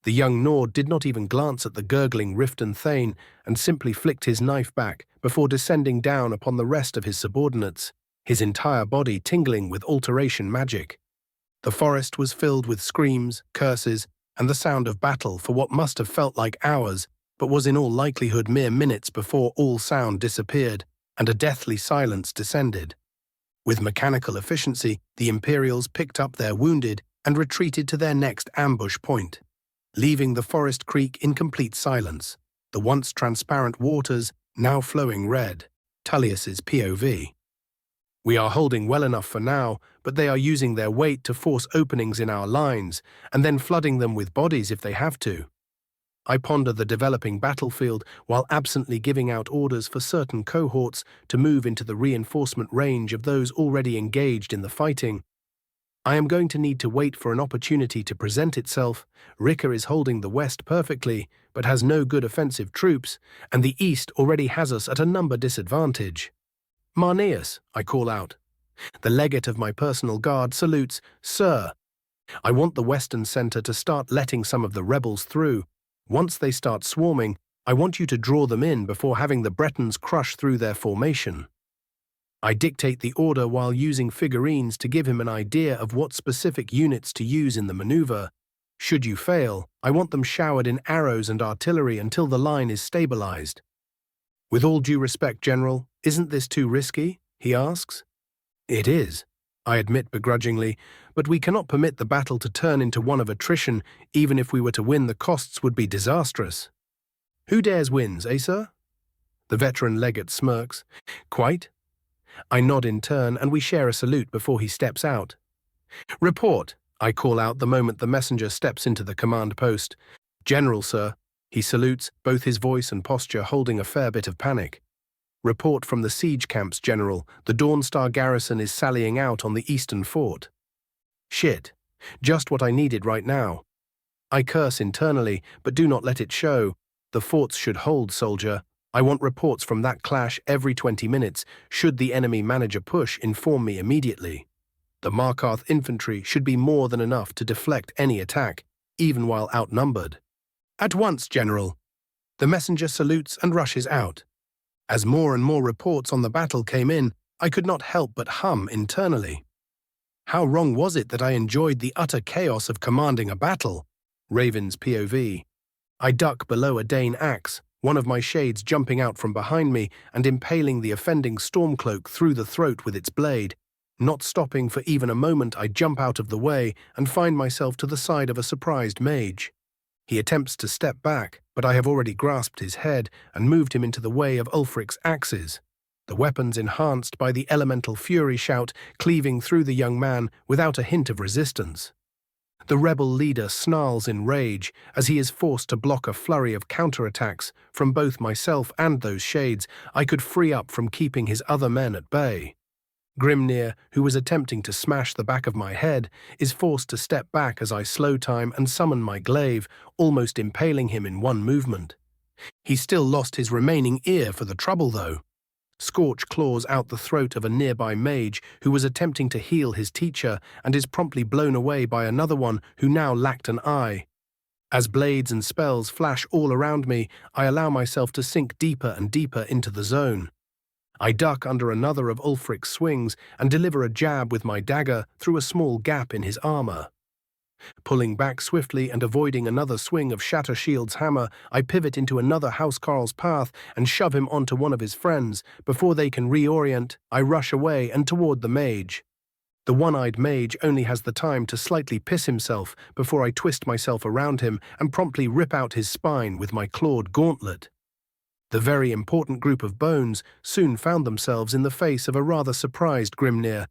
The young Nord did not even glance at the gurgling Riften Thane and simply flicked his knife back before descending down upon the rest of his subordinates, his entire body tingling with alteration magic. The forest was filled with screams, curses, and the sound of battle for what must have felt like hours, but was in all likelihood mere minutes before all sound disappeared and a deathly silence descended. With mechanical efficiency, the Imperials picked up their wounded and retreated to their next ambush point, leaving the forest creek in complete silence, the once transparent waters now flowing red. Tullius's POV. We are holding well enough for now, but they are using their weight to force openings in our lines, and then flooding them with bodies if they have to. I ponder the developing battlefield while absently giving out orders for certain cohorts to move into the reinforcement range of those already engaged in the fighting. I am going to need to wait for an opportunity to present itself. Ricker is holding the west perfectly, but has no good offensive troops, and the east already has us at a number disadvantage. Marneus, I call out. The legate of my personal guard salutes, Sir. I want the western center to start letting some of the rebels through. Once they start swarming, I want you to draw them in before having the Bretons crush through their formation. I dictate the order while using figurines to give him an idea of what specific units to use in the maneuver. Should you fail, I want them showered in arrows and artillery until the line is stabilized. With all due respect, General, isn't this too risky? He asks. It is, I admit begrudgingly, but we cannot permit the battle to turn into one of attrition. Even if we were to win, the costs would be disastrous. Who dares wins, sir? The veteran legate smirks. Quite. I nod in turn, and we share a salute before he steps out. Report, I call out the moment the messenger steps into the command post. General, sir. He salutes, both his voice and posture holding a fair bit of panic. Report from the siege camps, General. The Dawnstar garrison is sallying out on the eastern fort. Shit. Just what I needed right now. I curse internally, but do not let it show. The forts should hold, soldier. I want reports from that clash every 20 minutes. Should the enemy manage a push, inform me immediately. The Markarth infantry should be more than enough to deflect any attack, even while outnumbered. At once, General. The messenger salutes and rushes out. As more and more reports on the battle came in, I could not help but hum internally. How wrong was it that I enjoyed the utter chaos of commanding a battle? Raven's POV. I duck below a Dane axe, one of my shades jumping out from behind me and impaling the offending Stormcloak through the throat with its blade. Not stopping for even a moment, I jump out of the way and find myself to the side of a surprised mage. He attempts to step back, but I have already grasped his head and moved him into the way of Ulfric's axes, the weapons enhanced by the elemental fury shout cleaving through the young man without a hint of resistance. The rebel leader snarls in rage as he is forced to block a flurry of counterattacks from both myself and those shades I could free up from keeping his other men at bay. Grimnir, who was attempting to smash the back of my head, is forced to step back as I slow time and summon my glaive, almost impaling him in one movement. He still lost his remaining ear for the trouble, though. Scorch claws out the throat of a nearby mage who was attempting to heal his teacher and is promptly blown away by another one who now lacked an eye. As blades and spells flash all around me, I allow myself to sink deeper and deeper into the zone. I duck under another of Ulfric's swings and deliver a jab with my dagger through a small gap in his armor. Pulling back swiftly and avoiding another swing of Shattershield's hammer, I pivot into another Housecarl's path and shove him onto one of his friends. Before they can reorient, I rush away and toward the mage. The one-eyed mage only has the time to slightly piss himself before I twist myself around him and promptly rip out his spine with my clawed gauntlet. The very important group of bones soon found themselves in the face of a rather surprised Grimnir,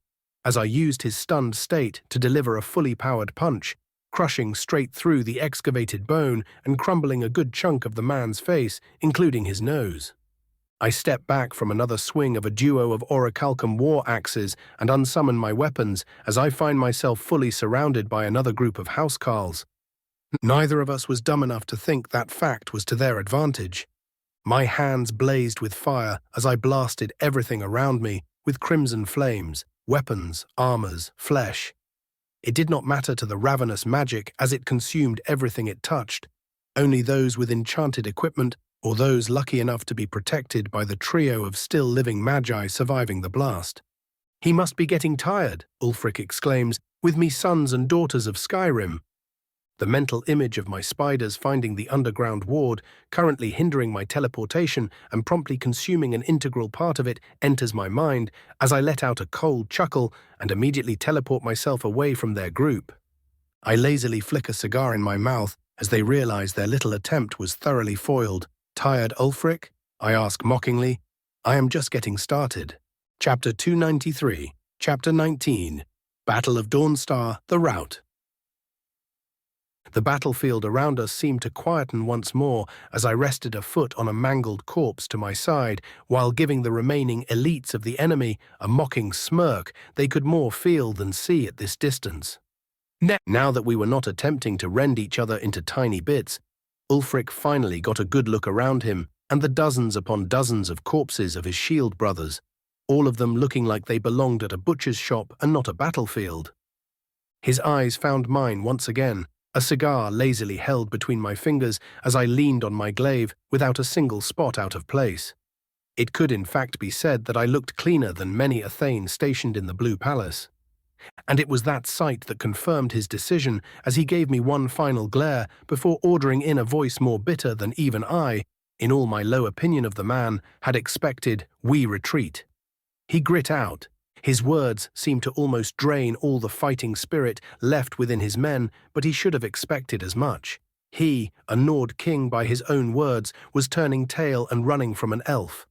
as I used his stunned state to deliver a fully powered punch, crushing straight through the excavated bone and crumbling a good chunk of the man's face, including his nose. I step back from another swing of a duo of orichalcum war axes and unsummon my weapons as I find myself fully surrounded by another group of housecarls. Neither of us was dumb enough to think that fact was to their advantage. My hands blazed with fire as I blasted everything around me with crimson flames, weapons, armors, flesh. It did not matter to the ravenous magic as it consumed everything it touched, only those with enchanted equipment or those lucky enough to be protected by the trio of still-living magi surviving the blast. "He must be getting tired," Ulfric exclaims, "with me sons and daughters of Skyrim." The mental image of my spiders finding the underground ward, currently hindering my teleportation and promptly consuming an integral part of it, enters my mind as I let out a cold chuckle and immediately teleport myself away from their group. I lazily flick a cigar in my mouth as they realize their little attempt was thoroughly foiled. "Tired, Ulfric?" I ask mockingly. "I am just getting started." Chapter 293, Chapter 19, Battle of Dawnstar, The Rout. The battlefield around us seemed to quieten once more as I rested a foot on a mangled corpse to my side, while giving the remaining elites of the enemy a mocking smirk they could more feel than see at this distance. Now that we were not attempting to rend each other into tiny bits, Ulfric finally got a good look around him and the dozens upon dozens of corpses of his shield brothers, all of them looking like they belonged at a butcher's shop and not a battlefield. His eyes found mine once again, a cigar lazily held between my fingers as I leaned on my glaive without a single spot out of place. It could in fact be said that I looked cleaner than many a thane stationed in the Blue Palace. And it was that sight that confirmed his decision as he gave me one final glare before ordering in a voice more bitter than even I, in all my low opinion of the man, had expected, "We retreat." He grit out. His words seemed to almost drain all the fighting spirit left within his men, but he should have expected as much. He, a Nord king by his own words, was turning tail and running from an elf.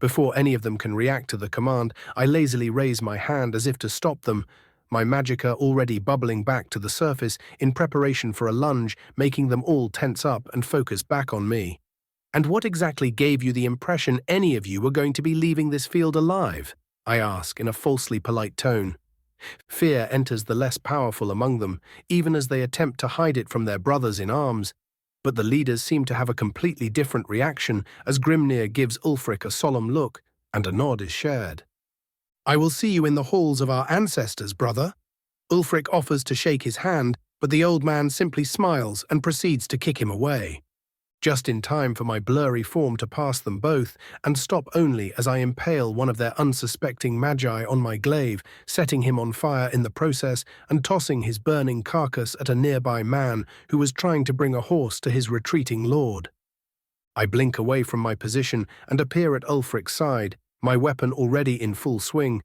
Before any of them can react to the command, I lazily raise my hand as if to stop them, my magicka already bubbling back to the surface in preparation for a lunge, making them all tense up and focus back on me. "And what exactly gave you the impression any of you were going to be leaving this field alive?" I ask in a falsely polite tone. Fear enters the less powerful among them, even as they attempt to hide it from their brothers in arms, but the leaders seem to have a completely different reaction as Grimnir gives Ulfric a solemn look, and a nod is shared. "I will see you in the halls of our ancestors, brother." Ulfric offers to shake his hand, but the old man simply smiles and proceeds to kick him away. Just in time for my blurry form to pass them both and stop only as I impale one of their unsuspecting magi on my glaive, setting him on fire in the process and tossing his burning carcass at a nearby man who was trying to bring a horse to his retreating lord. I blink away from my position and appear at Ulfric's side, my weapon already in full swing,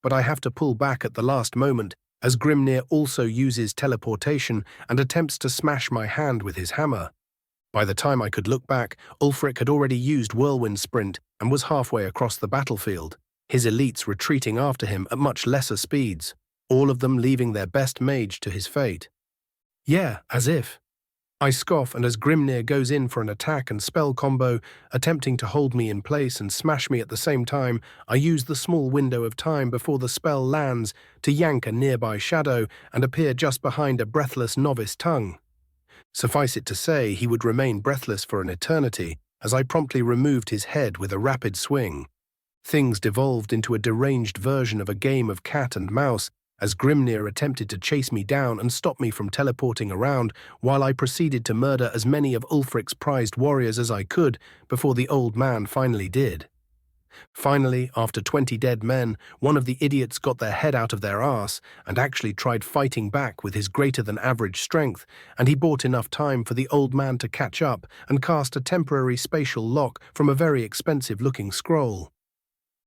but I have to pull back at the last moment as Grimnir also uses teleportation and attempts to smash my hand with his hammer. By the time I could look back, Ulfric had already used Whirlwind Sprint and was halfway across the battlefield, his elites retreating after him at much lesser speeds, all of them leaving their best mage to his fate. "Yeah, as if." I scoff, and as Grimnir goes in for an attack and spell combo, attempting to hold me in place and smash me at the same time, I use the small window of time before the spell lands to yank a nearby shadow and appear just behind a breathless novice tongue. Suffice it to say, he would remain breathless for an eternity, as I promptly removed his head with a rapid swing. Things devolved into a deranged version of a game of cat and mouse, as Grimnir attempted to chase me down and stop me from teleporting around, while I proceeded to murder as many of Ulfric's prized warriors as I could before the old man finally did. Finally, after 20 dead men, one of the idiots got their head out of their arse and actually tried fighting back with his greater-than-average strength, and he bought enough time for the old man to catch up and cast a temporary spatial lock from a very expensive-looking scroll.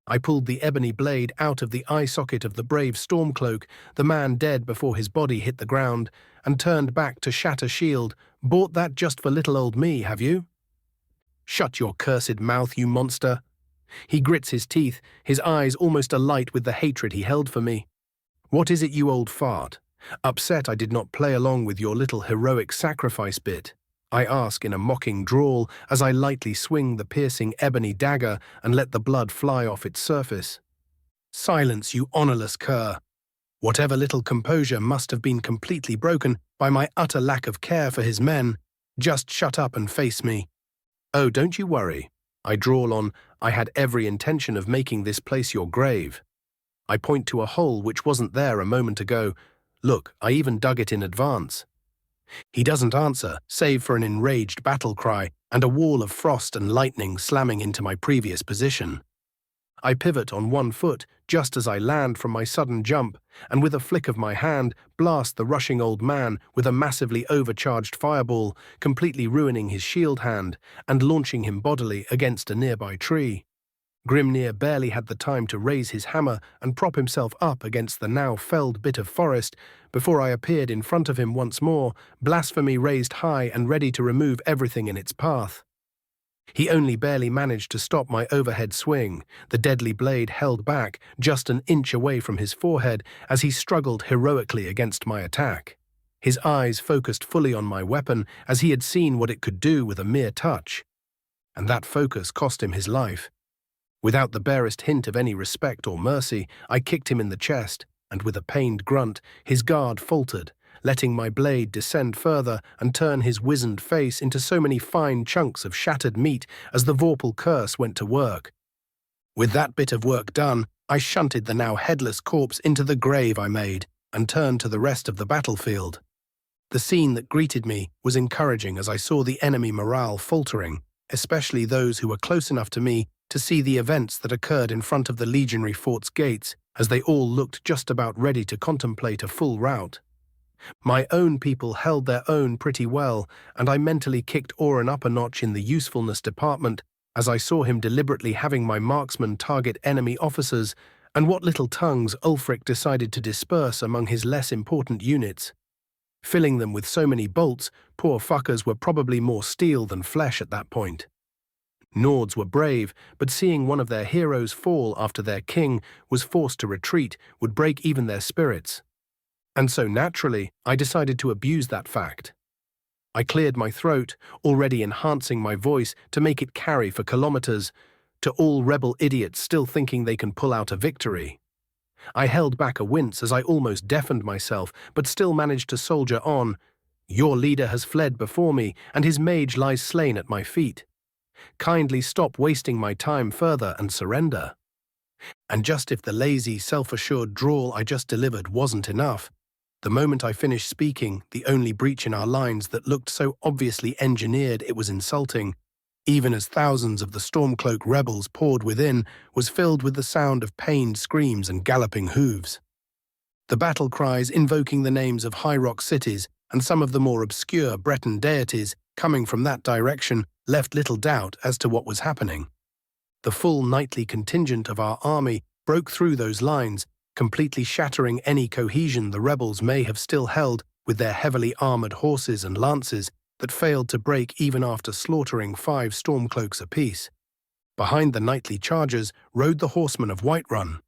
I pulled the ebony blade out of the eye socket of the brave Stormcloak, the man dead before his body hit the ground, and turned back to shatter shield. Bought that just for little old me, have you? Shut your cursed mouth, you monster. He grits his teeth, his eyes almost alight with the hatred he held for me. What is it, you old fart? Upset I did not play along with your little heroic sacrifice bit? I ask in a mocking drawl as I lightly swing the piercing ebony dagger and let the blood fly off its surface. Silence, you honourless cur. Whatever little composure must have been completely broken by my utter lack of care for his men. Just shut up and face me. Oh, don't you worry. I drawl on, I had every intention of making this place your grave. I point to a hole which wasn't there a moment ago. Look, I even dug it in advance. He doesn't answer, save for an enraged battle cry and a wall of frost and lightning slamming into my previous position. I pivot on one foot just as I land from my sudden jump, and with a flick of my hand, blast the rushing old man with a massively overcharged fireball, completely ruining his shield hand and launching him bodily against a nearby tree. Grimnir barely had the time to raise his hammer and prop himself up against the now felled bit of forest before I appeared in front of him once more, blasphemy raised high and ready to remove everything in its path. He only barely managed to stop my overhead swing, the deadly blade held back just an inch away from his forehead as he struggled heroically against my attack. His eyes focused fully on my weapon as he had seen what it could do with a mere touch. And that focus cost him his life. Without the barest hint of any respect or mercy, I kicked him in the chest, and with a pained grunt, his guard faltered, letting my blade descend further and turn his wizened face into so many fine chunks of shattered meat as the Vorpal curse went to work. With that bit of work done, I shunted the now headless corpse into the grave I made and turned to the rest of the battlefield. The scene that greeted me was encouraging as I saw the enemy morale faltering, especially those who were close enough to me to see the events that occurred in front of the legionary fort's gates, as they all looked just about ready to contemplate a full rout. My own people held their own pretty well, and I mentally kicked Oren up a notch in the usefulness department as I saw him deliberately having my marksman target enemy officers, and what little tongues Ulfric decided to disperse among his less important units. Filling them with so many bolts, poor fuckers were probably more steel than flesh at that point. Nords were brave, but seeing one of their heroes fall after their king was forced to retreat would break even their spirits. And so naturally, I decided to abuse that fact. I cleared my throat, already enhancing my voice to make it carry for kilometers, to all rebel idiots still thinking they can pull out a victory. I held back a wince as I almost deafened myself, but still managed to soldier on. Your leader has fled before me, and his mage lies slain at my feet. Kindly stop wasting my time further and surrender. And just if the lazy, self-assured drawl I just delivered wasn't enough, the moment I finished speaking, the only breach in our lines that looked so obviously engineered it was insulting, even as thousands of the Stormcloak rebels poured within, was filled with the sound of pained screams and galloping hooves. The battle cries invoking the names of high rock cities and some of the more obscure Breton deities coming from that direction left little doubt as to what was happening. The full nightly contingent of our army broke through those lines, completely shattering any cohesion the rebels may have still held with their heavily armoured horses and lances that failed to break even after slaughtering 5 Stormcloaks apiece. Behind the nightly chargers rode the horsemen of Whiterun,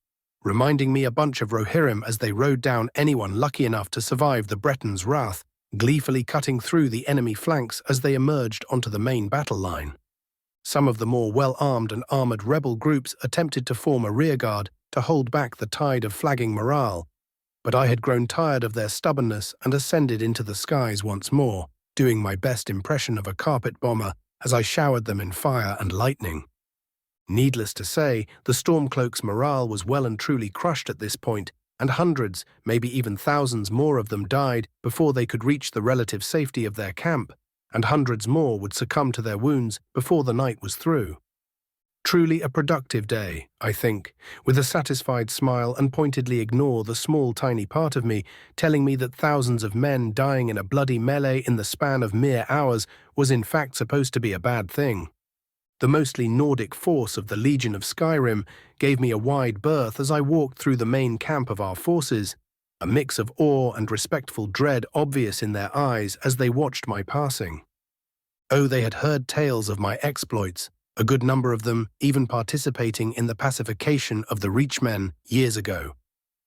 reminding me a bunch of Rohirrim as they rode down anyone lucky enough to survive the Bretons' wrath, gleefully cutting through the enemy flanks as they emerged onto the main battle line. Some of the more well-armed and armoured rebel groups attempted to form a rearguard to hold back the tide of flagging morale, but I had grown tired of their stubbornness and ascended into the skies once more, doing my best impression of a carpet bomber as I showered them in fire and lightning. Needless to say, the Stormcloaks' morale was well and truly crushed at this point, and hundreds, maybe even thousands more of them died before they could reach the relative safety of their camp, and hundreds more would succumb to their wounds before the night was through. Truly a productive day, I think, with a satisfied smile, and pointedly ignore the small tiny part of me telling me that thousands of men dying in a bloody melee in the span of mere hours was in fact supposed to be a bad thing. The mostly Nordic force of the Legion of Skyrim gave me a wide berth as I walked through the main camp of our forces, a mix of awe and respectful dread obvious in their eyes as they watched my passing. Oh, they had heard tales of my exploits, a good number of them even participating in the pacification of the Reachmen years ago,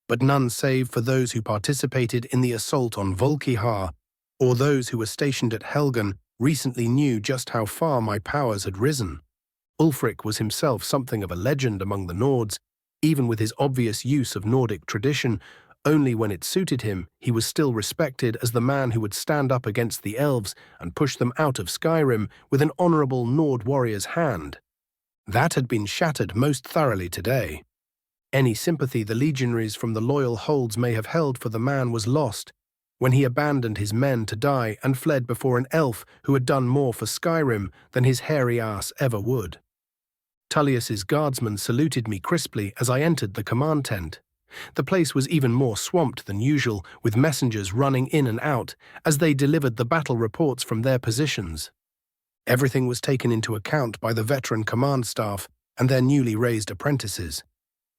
but none save for those who participated in the assault on Volkihar, or those who were stationed at Helgen recently knew just how far my powers had risen. Ulfric was himself something of a legend among the Nords, even with his obvious use of Nordic tradition. Only when it suited him, he was still respected as the man who would stand up against the elves and push them out of Skyrim with an honorable Nord warrior's hand. That had been shattered most thoroughly today. Any sympathy the legionaries from the loyal holds may have held for the man was lost when he abandoned his men to die and fled before an elf who had done more for Skyrim than his hairy ass ever would. Tullius's guardsmen saluted me crisply as I entered the command tent. The place was even more swamped than usual, with messengers running in and out as they delivered the battle reports from their positions. Everything was taken into account by the veteran command staff and their newly raised apprentices.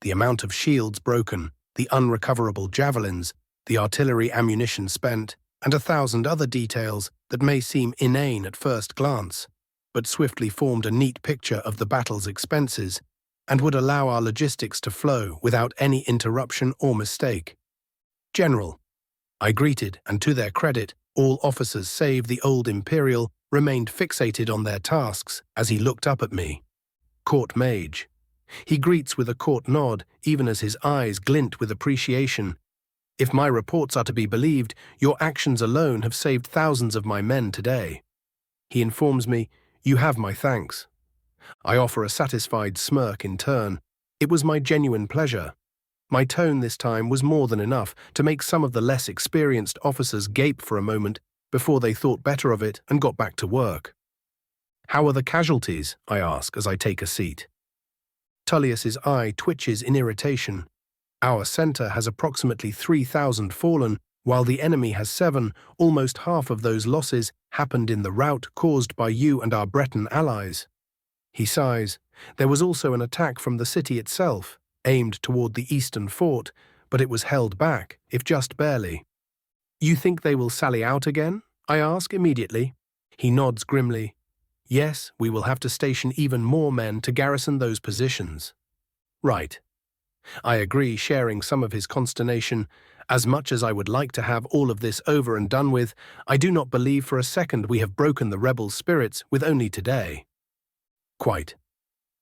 The amount of shields broken, the unrecoverable javelins, the artillery ammunition spent, and 1,000 other details that may seem inane at first glance, but swiftly formed a neat picture of the battle's expenses and would allow our logistics to flow without any interruption or mistake. General, I greeted, and to their credit, all officers save the old Imperial remained fixated on their tasks as he looked up at me. Court Mage. He greets with a court nod, even as his eyes glint with appreciation. If my reports are to be believed, your actions alone have saved thousands of my men today. He informs me, you have my thanks. I offer a satisfied smirk in turn. It was my genuine pleasure. My tone this time was more than enough to make some of the less experienced officers gape for a moment before they thought better of it and got back to work. How are the casualties? I ask as I take a seat. Tullius's eye twitches in irritation. Our center has approximately 3,000 fallen, while the enemy has 7. Almost half of those losses happened in the rout caused by you and our Breton allies. He sighs. There was also an attack from the city itself, aimed toward the eastern fort, but it was held back, if just barely. You think they will sally out again? I ask immediately. He nods grimly. Yes, we will have to station even more men to garrison those positions. Right. I agree, sharing some of his consternation. As much as I would like to have all of this over and done with, I do not believe for a second we have broken the rebels' spirits with only today. Quite.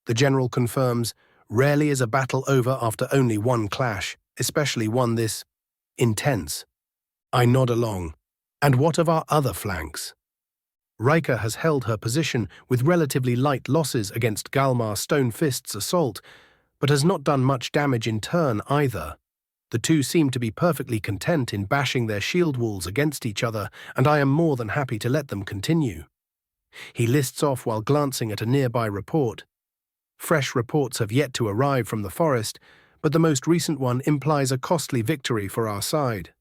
The general confirms, rarely is a battle over after only one clash, especially one this intense. I nod along. And what of our other flanks? Rika has held her position with relatively light losses against Galmar Stonefist's assault, but has not done much damage in turn either. The two seem to be perfectly content in bashing their shield walls against each other, and I am more than happy to let them continue. He lists off while glancing at a nearby report. Fresh reports have yet to arrive from the forest, but the most recent one implies a costly victory for our side.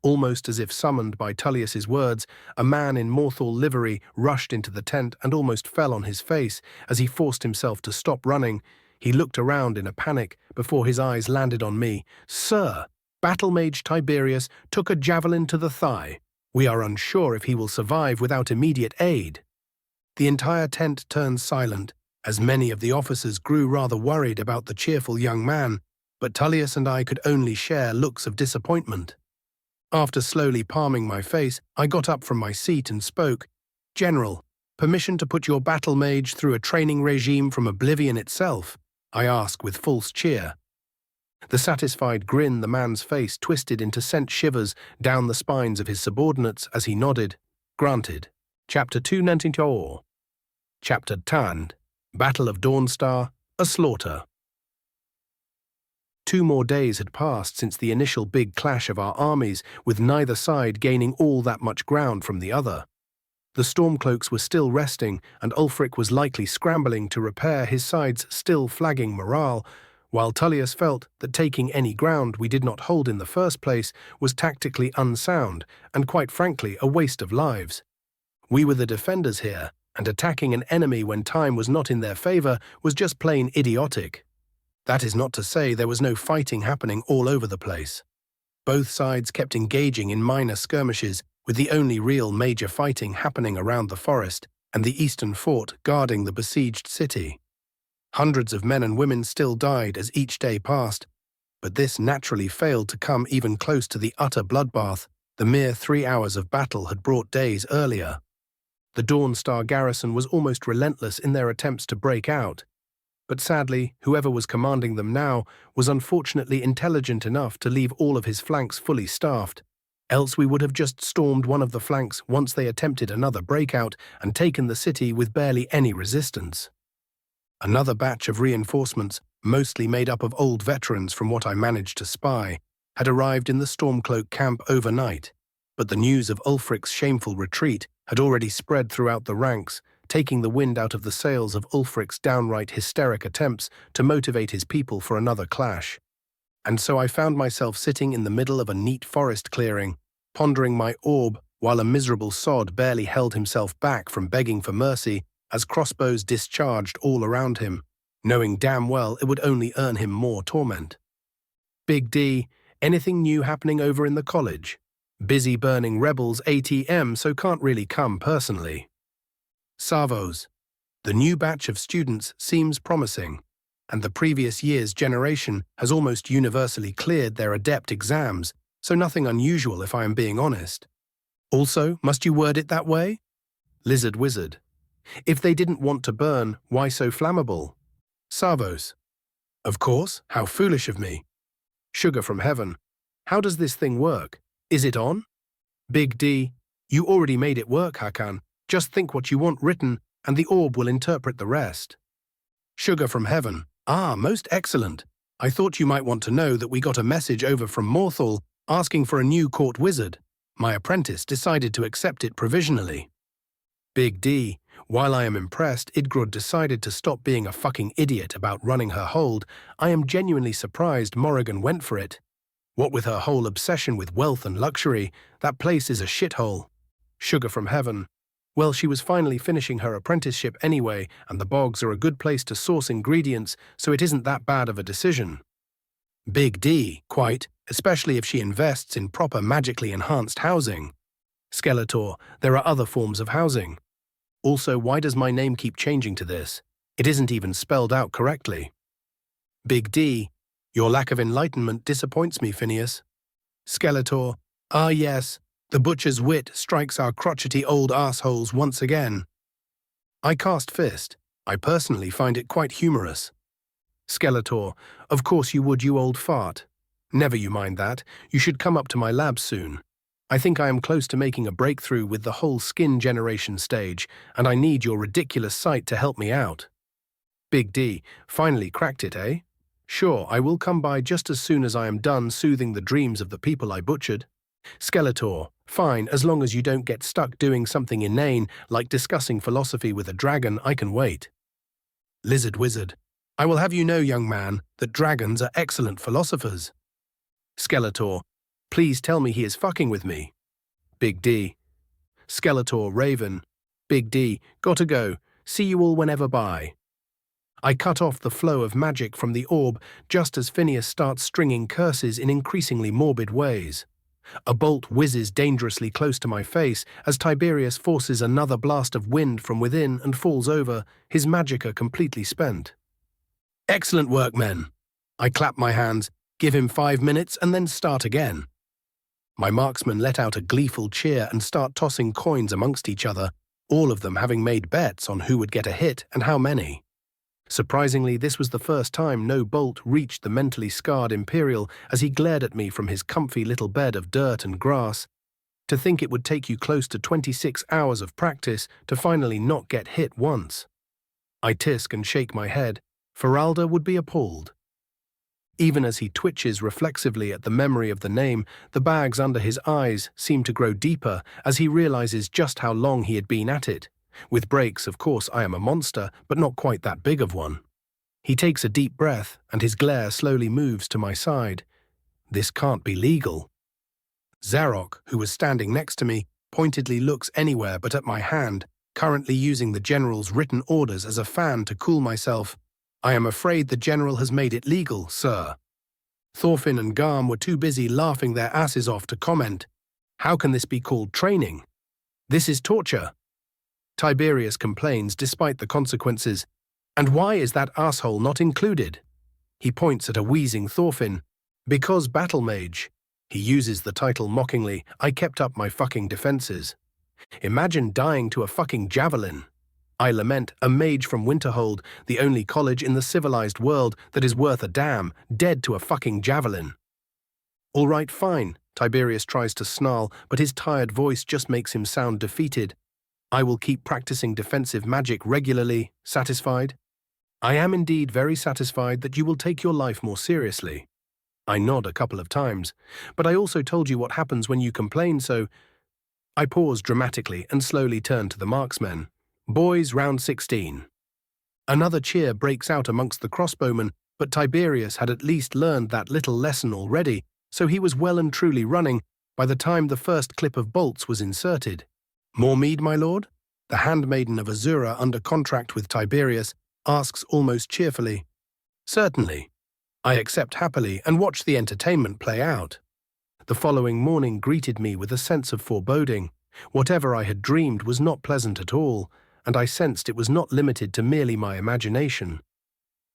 Almost as if summoned by Tullius's words, a man in Morthal livery rushed into the tent and almost fell on his face as he forced himself to stop running. He looked around in a panic before his eyes landed on me. Sir, Battle Mage Tiberius took a javelin to the thigh. We are unsure if he will survive without immediate aid. The entire tent turned silent, as many of the officers grew rather worried about the cheerful young man, but Tullius and I could only share looks of disappointment. After slowly palming my face, I got up from my seat and spoke. General, permission to put your battle mage through a training regime from oblivion itself? I ask with false cheer. The satisfied grin the man's face twisted into sent shivers down the spines of his subordinates as he nodded. Granted. Chapter 294. Chapter 10. Battle of Dawnstar, a slaughter. 2 more days had passed since the initial big clash of our armies, with neither side gaining all that much ground from the other. The Stormcloaks were still resting, and Ulfric was likely scrambling to repair his side's still flagging morale, while Tullius felt that taking any ground we did not hold in the first place was tactically unsound and, quite frankly, a waste of lives. We were the defenders here, and attacking an enemy when time was not in their favor was just plain idiotic. That is not to say there was no fighting happening all over the place. Both sides kept engaging in minor skirmishes, with the only real major fighting happening around the forest and the eastern fort guarding the besieged city. Hundreds of men and women still died as each day passed, but this naturally failed to come even close to the utter bloodbath the mere 3 hours of battle had brought days earlier. The Dawnstar garrison was almost relentless in their attempts to break out, but sadly, whoever was commanding them now was unfortunately intelligent enough to leave all of his flanks fully staffed, else we would have just stormed one of the flanks once they attempted another breakout and taken the city with barely any resistance. Another batch of reinforcements, mostly made up of old veterans from what I managed to spy, had arrived in the Stormcloak camp overnight, but the news of Ulfric's shameful retreat had already spread throughout the ranks, taking the wind out of the sails of Ulfric's downright hysteric attempts to motivate his people for another clash. And so I found myself sitting in the middle of a neat forest clearing, pondering my orb while a miserable sod barely held himself back from begging for mercy as crossbows discharged all around him, knowing damn well it would only earn him more torment. Big D, anything new happening over in the college? Busy burning rebels ATM, so can't really come personally. Savos, the new batch of students seems promising, and the previous year's generation has almost universally cleared their adept exams, so nothing unusual if I am being honest. Also, must you word it that way? Lizard Wizard, if they didn't want to burn, why so flammable? Savos, of course, how foolish of me. Sugar from heaven, how does this thing work? Is it on? Big D, you already made it work, Harkon. Just think what you want written, and the orb will interpret the rest. Sugar from heaven, most excellent. I thought you might want to know that we got a message over from Morthal asking for a new court wizard. My apprentice decided to accept it provisionally. Big D, while I am impressed Idgrod decided to stop being a fucking idiot about running her hold, I am genuinely surprised Morrigan went for it. What with her whole obsession with wealth and luxury, that place is a shithole. Sugar from heaven. Well, she was finally finishing her apprenticeship anyway, and the bogs are a good place to source ingredients, so it isn't that bad of a decision. Big D, quite, especially if she invests in proper magically enhanced housing. Skeletor, there are other forms of housing. Also, why does my name keep changing to this? It isn't even spelled out correctly. Big D, your lack of enlightenment disappoints me, Phineas. Skeletor, yes, the butcher's wit strikes our crotchety old assholes once again. I cast fist. I personally find it quite humorous. Skeletor, of course you would, you old fart. Never you mind that. You should come up to my lab soon. I think I am close to making a breakthrough with the whole skin generation stage, and I need your ridiculous sight to help me out. Big D, finally cracked it, eh? Sure, I will come by just as soon as I am done soothing the dreams of the people I butchered. Skeletor, fine, as long as you don't get stuck doing something inane like discussing philosophy with a dragon, I can wait. Lizard Wizard, I will have you know, young man, that dragons are excellent philosophers. Skeletor, please tell me he is fucking with me. Big D. Skeletor Raven. Big D, gotta go. See you all whenever bye. I cut off the flow of magic from the orb just as Phineas starts stringing curses in increasingly morbid ways. A bolt whizzes dangerously close to my face as Tiberius forces another blast of wind from within and falls over, his magicka completely spent. Excellent work, men. I clap my hands, give him 5 minutes, and then start again. My marksmen let out a gleeful cheer and start tossing coins amongst each other, all of them having made bets on who would get a hit and how many. Surprisingly, this was the first time no bolt reached the mentally scarred Imperial as he glared at me from his comfy little bed of dirt and grass. To think it would take you close to 26 hours of practice to finally not get hit once. I tisk and shake my head. Feralda would be appalled. Even as he twitches reflexively at the memory of the name, the bags under his eyes seem to grow deeper as he realizes just how long he had been at it. With breaks, of course, I am a monster, but not quite that big of one. He takes a deep breath, and his glare slowly moves to my side. This can't be legal. Zarok, who was standing next to me, pointedly looks anywhere but at my hand, currently using the general's written orders as a fan to cool myself. I am afraid the general has made it legal, sir. Thorfinn and Garm were too busy laughing their asses off to comment. How can this be called training? This is torture. Tiberius complains despite the consequences. And why is that asshole not included? He points at a wheezing Thorfinn. Because battle mage. He uses the title mockingly. I kept up my fucking defenses. Imagine dying to a fucking javelin. I lament, a mage from Winterhold, the only college in the civilized world that is worth a damn, dead to a fucking javelin. All right, fine. Tiberius tries to snarl, but his tired voice just makes him sound defeated. I will keep practicing defensive magic regularly. Satisfied? I am indeed very satisfied that you will take your life more seriously. I nod a couple of times, but I also told you what happens when you complain, so... I pause dramatically and slowly turn to the marksmen. Boys, round 16. Another cheer breaks out amongst the crossbowmen, but Tiberius had at least learned that little lesson already, so he was well and truly running by the time the first clip of bolts was inserted. More mead, my lord? The handmaiden of Azura under contract with Tiberius asks almost cheerfully. Certainly. I accept happily and watch the entertainment play out. The following morning greeted me with a sense of foreboding. Whatever I had dreamed was not pleasant at all, and I sensed it was not limited to merely my imagination.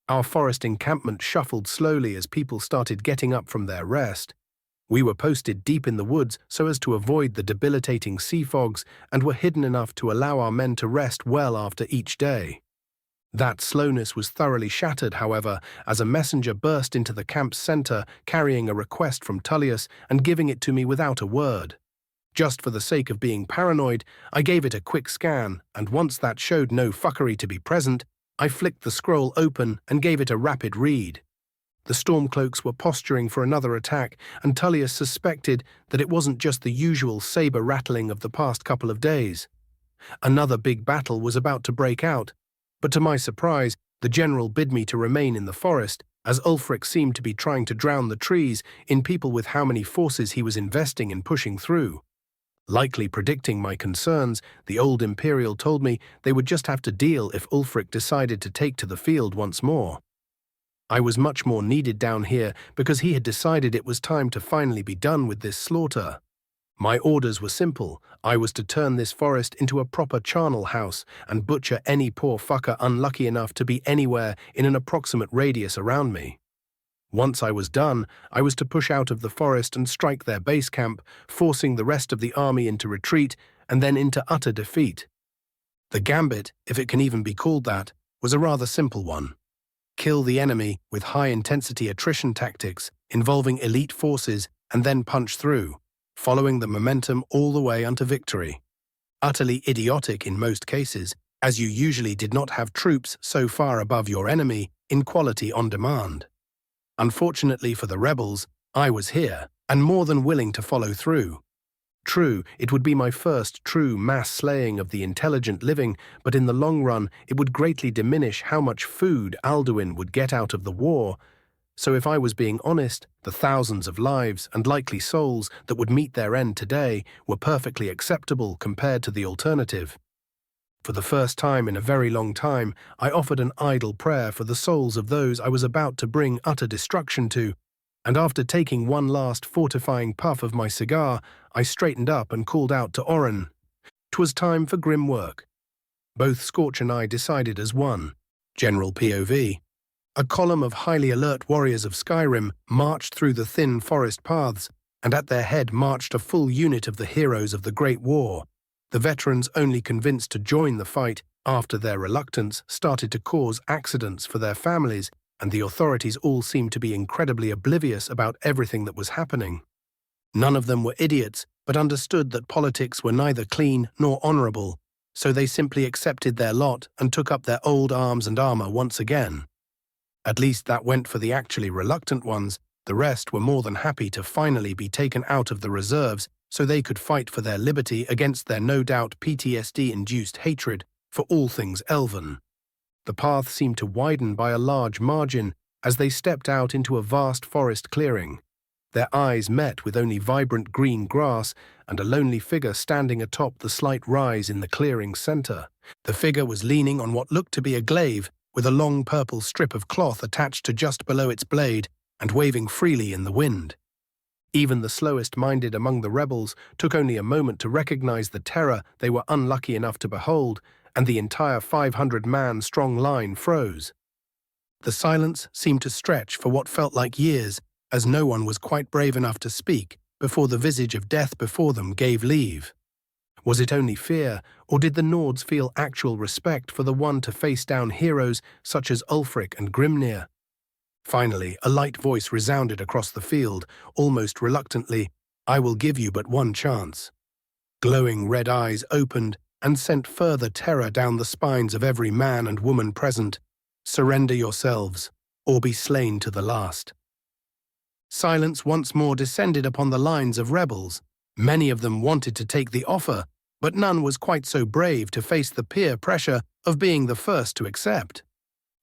Our forest encampment shuffled slowly as people started getting up from their rest. We were posted deep in the woods so as to avoid the debilitating sea fogs and were hidden enough to allow our men to rest well after each day. That slowness was thoroughly shattered, however, as a messenger burst into the camp's center carrying a request from Tullius and giving it to me without a word. Just for the sake of being paranoid, I gave it a quick scan, and once that showed no fuckery to be present, I flicked the scroll open and gave it a rapid read. The Stormcloaks were posturing for another attack, and Tullius suspected that it wasn't just the usual saber rattling of the past couple of days. Another big battle was about to break out, but to my surprise, the general bid me to remain in the forest, as Ulfric seemed to be trying to drown the trees in people with how many forces he was investing in pushing through. Likely predicting my concerns, the old Imperial told me they would just have to deal if Ulfric decided to take to the field once more. I was much more needed down here because he had decided it was time to finally be done with this slaughter. My orders were simple. I was to turn this forest into a proper charnel house and butcher any poor fucker unlucky enough to be anywhere in an approximate radius around me. Once I was done, I was to push out of the forest and strike their base camp, forcing the rest of the army into retreat and then into utter defeat. The gambit, if it can even be called that, was a rather simple one. Kill the enemy with high-intensity attrition tactics involving elite forces and then punch through, following the momentum all the way unto victory. Utterly idiotic in most cases, as you usually did not have troops so far above your enemy in quality on demand. Unfortunately for the rebels, I was here, and more than willing to follow through. True, it would be my first true mass slaying of the intelligent living, but in the long run it would greatly diminish how much food Alduin would get out of the war. So if I was being honest, the thousands of lives and likely souls that would meet their end today were perfectly acceptable compared to the alternative. For the first time in a very long time, I offered an idle prayer for the souls of those I was about to bring utter destruction to, and after taking one last fortifying puff of my cigar, I straightened up and called out to Oren. 'Twas time for grim work. Both Scorch and I decided as one. General POV. A column of highly alert warriors of Skyrim marched through the thin forest paths, and at their head marched a full unit of the heroes of the Great War. The veterans only convinced to join the fight after their reluctance started to cause accidents for their families, and the authorities all seemed to be incredibly oblivious about everything that was happening. None of them were idiots, but understood that politics were neither clean nor honorable, so they simply accepted their lot and took up their old arms and armor once again. At least that went for the actually reluctant ones. The rest were more than happy to finally be taken out of the reserves so they could fight for their liberty against their no doubt PTSD-induced hatred for all things elven. The path seemed to widen by a large margin as they stepped out into a vast forest clearing. Their eyes met with only vibrant green grass, and a lonely figure standing atop the slight rise in the clearing's center. The figure was leaning on what looked to be a glaive, with a long purple strip of cloth attached to just below its blade and waving freely in the wind. Even the slowest-minded among the rebels took only a moment to recognize the terror they were unlucky enough to behold, and the entire 500-man-strong line froze. The silence seemed to stretch for what felt like years, as no one was quite brave enough to speak before the visage of death before them gave leave. Was it only fear, or did the Nords feel actual respect for the one to face down heroes such as Ulfric and Grimnir? Finally, a light voice resounded across the field, almost reluctantly, "I will give you but one chance." Glowing red eyes opened and sent further terror down the spines of every man and woman present. "Surrender yourselves, or be slain to the last." Silence once more descended upon the lines of rebels. Many of them wanted to take the offer, but none was quite so brave to face the peer pressure of being the first to accept.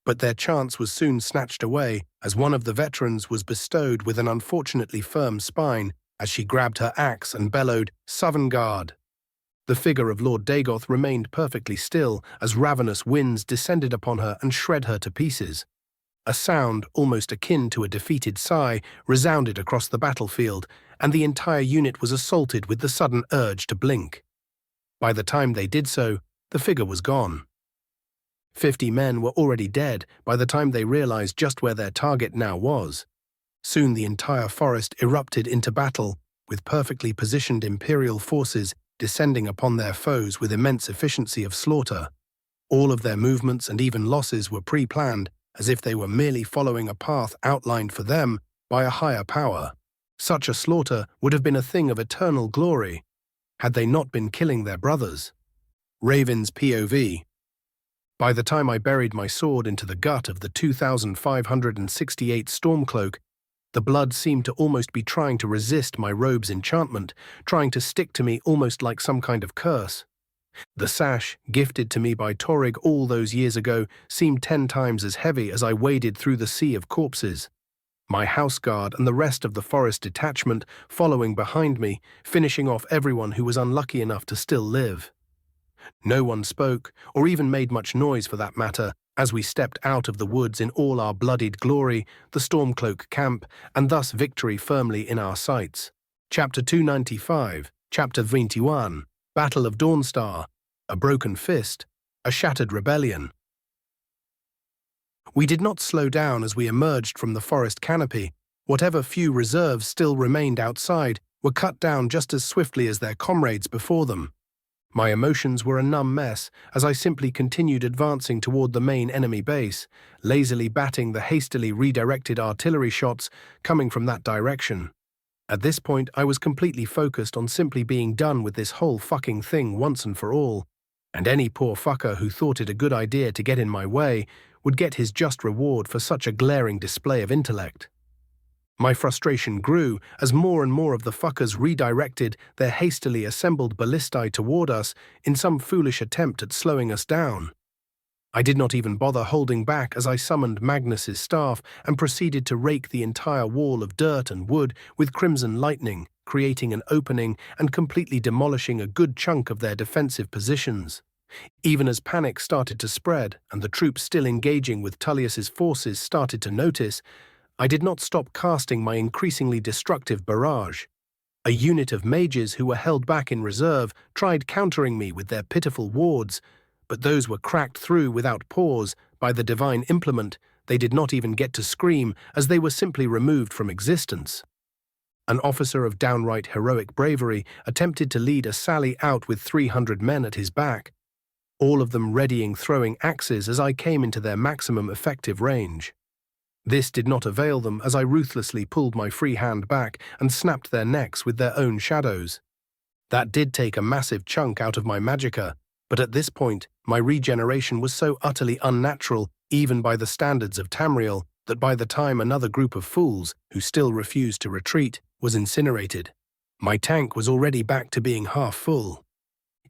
But their chance was soon snatched away, as one of the veterans was bestowed with an unfortunately firm spine as she grabbed her axe and bellowed, "Sovngarde!" The figure of Lord Dagoth remained perfectly still as ravenous winds descended upon her and shred her to pieces. A sound, almost akin to a defeated sigh, resounded across the battlefield, and the entire unit was assaulted with the sudden urge to blink. By the time they did so, the figure was gone. 50 men were already dead by the time they realized just where their target now was. Soon the entire forest erupted into battle, with perfectly positioned Imperial forces descending upon their foes with immense efficiency of slaughter. All of their movements and even losses were pre-planned, as if they were merely following a path outlined for them by a higher power. Such a slaughter would have been a thing of eternal glory, had they not been killing their brothers. Raven's POV. By the time I buried my sword into the gut of the 2,568 Stormcloak, the blood seemed to almost be trying to resist my robe's enchantment, trying to stick to me almost like some kind of curse. The sash, gifted to me by Torrig all those years ago, seemed 10 times as heavy as I waded through the sea of corpses. My houseguard and the rest of the forest detachment following behind me, finishing off everyone who was unlucky enough to still live. No one spoke, or even made much noise for that matter, as we stepped out of the woods in all our bloodied glory, the Stormcloak camp, and thus victory firmly in our sights. Chapter 295, Chapter 21, Battle of Dawnstar, A Broken Fist, A Shattered Rebellion. We did not slow down as we emerged from the forest canopy. Whatever few reserves still remained outside were cut down just as swiftly as their comrades before them. My emotions were a numb mess as I simply continued advancing toward the main enemy base, lazily batting the hastily redirected artillery shots coming from that direction. At this point, I was completely focused on simply being done with this whole fucking thing once and for all, and any poor fucker who thought it a good idea to get in my way would get his just reward for such a glaring display of intellect. My frustration grew as more and more of the fuckers redirected their hastily assembled ballistae toward us in some foolish attempt at slowing us down. I did not even bother holding back as I summoned Magnus's staff and proceeded to rake the entire wall of dirt and wood with crimson lightning, creating an opening and completely demolishing a good chunk of their defensive positions. Even as panic started to spread and the troops still engaging with Tullius's forces started to notice, I did not stop casting my increasingly destructive barrage. A unit of mages who were held back in reserve tried countering me with their pitiful wards, but those were cracked through without pause by the divine implement. They did not even get to scream, as they were simply removed from existence. An officer of downright heroic bravery attempted to lead a sally out with 300 men at his back, all of them readying throwing axes as I came into their maximum effective range. This did not avail them as I ruthlessly pulled my free hand back and snapped their necks with their own shadows. That did take a massive chunk out of my magicka, but at this point, my regeneration was so utterly unnatural, even by the standards of Tamriel, that by the time another group of fools, who still refused to retreat, was incinerated, my tank was already back to being half full.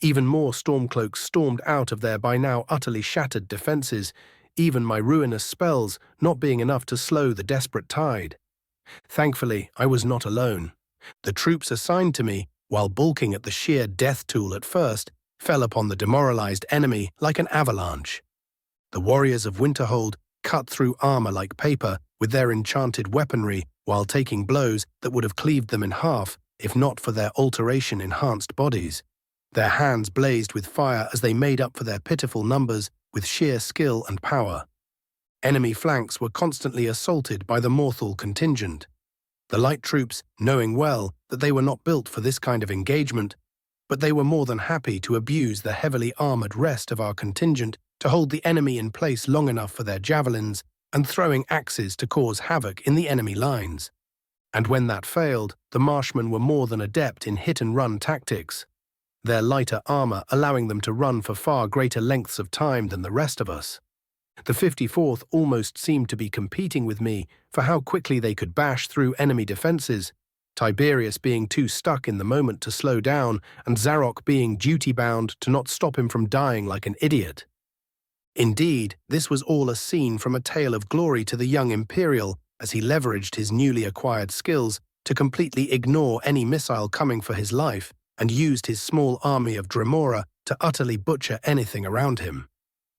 Even more Stormcloaks stormed out of their by now utterly shattered defenses, even my ruinous spells not being enough to slow the desperate tide. Thankfully, I was not alone. The troops assigned to me, while balking at the sheer death tool at first, fell upon the demoralized enemy like an avalanche. The warriors of Winterhold cut through armor like paper with their enchanted weaponry while taking blows that would have cleaved them in half if not for their alteration-enhanced bodies. Their hands blazed with fire as they made up for their pitiful numbers with sheer skill and power. Enemy flanks were constantly assaulted by the Morthal contingent. The light troops, knowing well that they were not built for this kind of engagement, but they were more than happy to abuse the heavily armored rest of our contingent to hold the enemy in place long enough for their javelins and throwing axes to cause havoc in the enemy lines. And when that failed, the Marshmen were more than adept in hit-and-run tactics, their lighter armor allowing them to run for far greater lengths of time than the rest of us. The 54th almost seemed to be competing with me for how quickly they could bash through enemy defenses, Tiberius being too stuck in the moment to slow down and Zarok being duty-bound to not stop him from dying like an idiot. Indeed, this was all a scene from a tale of glory to the young Imperial as he leveraged his newly acquired skills to completely ignore any missile coming for his life and used his small army of Dremora to utterly butcher anything around him.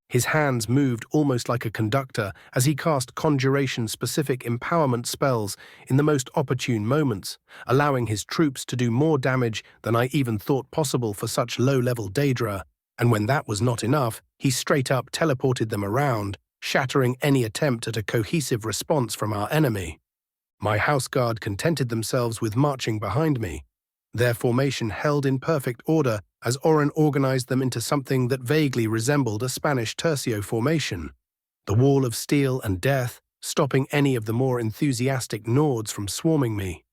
His hands moved almost like a conductor as he cast conjuration-specific empowerment spells in the most opportune moments, allowing his troops to do more damage than I even thought possible for such low-level Daedra, and when that was not enough, he straight-up teleported them around, shattering any attempt at a cohesive response from our enemy. My house guard contented themselves with marching behind me, their formation held in perfect order as Oren organized them into something that vaguely resembled a Spanish tercio formation, the wall of steel and death, stopping any of the more enthusiastic Nords from swarming me.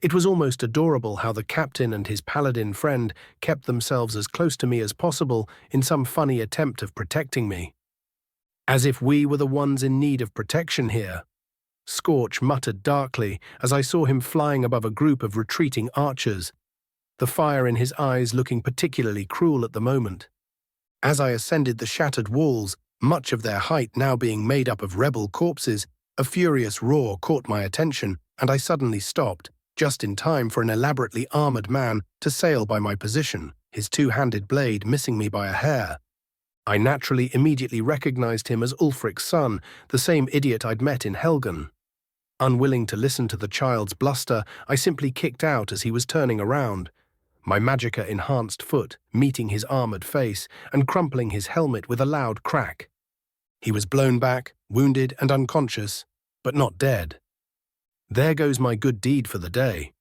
It was almost adorable how the captain and his paladin friend kept themselves as close to me as possible in some funny attempt of protecting me. As if we were the ones in need of protection here. Scorch muttered darkly as I saw him flying above a group of retreating archers, the fire in his eyes looking particularly cruel at the moment. As I ascended the shattered walls, much of their height now being made up of rebel corpses, a furious roar caught my attention, and I suddenly stopped, just in time for an elaborately armored man to sail by my position, his two-handed blade missing me by a hair. I naturally immediately recognized him as Ulfric's son, the same idiot I'd met in Helgen. Unwilling to listen to the child's bluster, I simply kicked out as he was turning around, my magicka-enhanced foot meeting his armored face and crumpling his helmet with a loud crack. He was blown back, wounded and unconscious, but not dead. There goes my good deed for the day.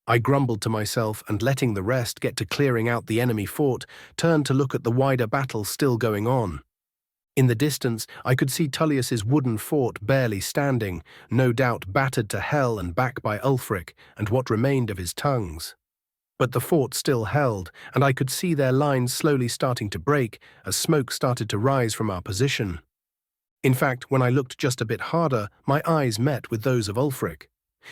I grumbled to myself and, letting the rest get to clearing out the enemy fort, turned to look at the wider battle still going on. In the distance, I could see Tullius's wooden fort barely standing, no doubt battered to hell and back by Ulfric and what remained of his tongues. But the fort still held, and I could see their lines slowly starting to break as smoke started to rise from our position. In fact, when I looked just a bit harder, my eyes met with those of Ulfric.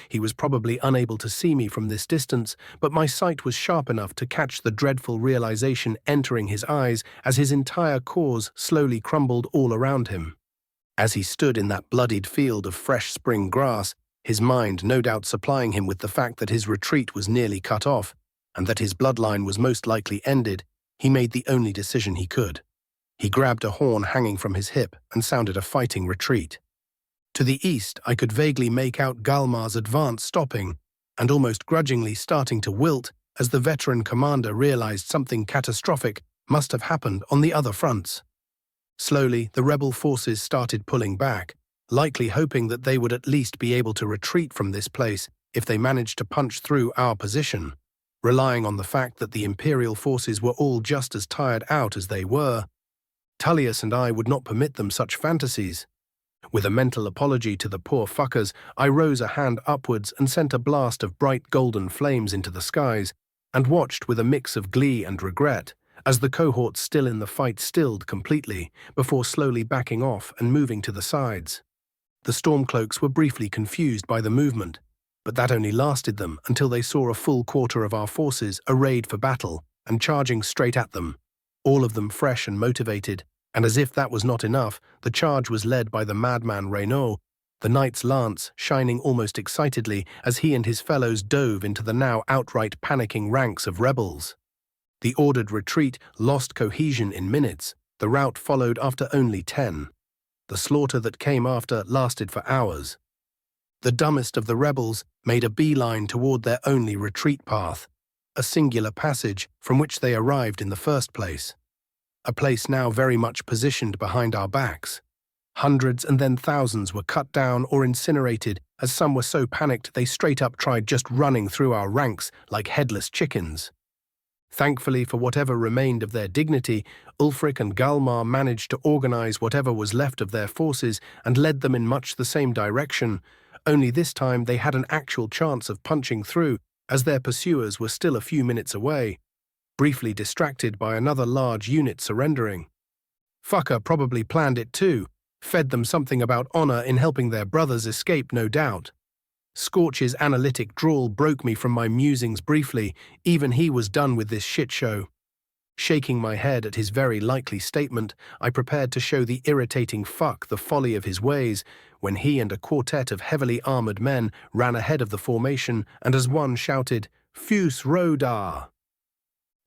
He was probably unable to see me from this distance, but my sight was sharp enough to catch the dreadful realization entering his eyes as his entire cause slowly crumbled all around him. As he stood in that bloodied field of fresh spring grass, his mind no doubt supplying him with the fact that his retreat was nearly cut off, and that his bloodline was most likely ended, he made the only decision he could. He grabbed a horn hanging from his hip and sounded a fighting retreat. To the east, I could vaguely make out Galmar's advance stopping, and almost grudgingly starting to wilt as the veteran commander realized something catastrophic must have happened on the other fronts. Slowly, the rebel forces started pulling back, likely hoping that they would at least be able to retreat from this place if they managed to punch through our position, relying on the fact that the Imperial forces were all just as tired out as they were. Tullius and I would not permit them such fantasies. With a mental apology to the poor fuckers, I rose a hand upwards and sent a blast of bright golden flames into the skies, and watched with a mix of glee and regret as the cohort still in the fight stilled completely before slowly backing off and moving to the sides. The Stormcloaks were briefly confused by the movement, but that only lasted them until they saw a full quarter of our forces arrayed for battle and charging straight at them, all of them fresh and motivated. And as if that was not enough, the charge was led by the madman Renaud, the knight's lance shining almost excitedly as he and his fellows dove into the now outright panicking ranks of rebels. The ordered retreat lost cohesion in minutes. The rout followed after only 10. The slaughter that came after lasted for hours. The dumbest of the rebels made a beeline toward their only retreat path, a singular passage from which they arrived in the first place. A place now very much positioned behind our backs. Hundreds and then thousands were cut down or incinerated, as some were so panicked they straight up tried just running through our ranks like headless chickens. Thankfully, for whatever remained of their dignity, Ulfric and Galmar managed to organize whatever was left of their forces and led them in much the same direction, only this time they had an actual chance of punching through, as their pursuers were still a few minutes away, briefly distracted by another large unit surrendering. Fucker probably planned it too, fed them something about honor in helping their brothers escape, no doubt. Scorch's analytic drawl broke me from my musings briefly. Even he was done with this shit show. Shaking my head at his very likely statement, I prepared to show the irritating fuck the folly of his ways, when he and a quartet of heavily armored men ran ahead of the formation and as one shouted, "Fus Rodar!"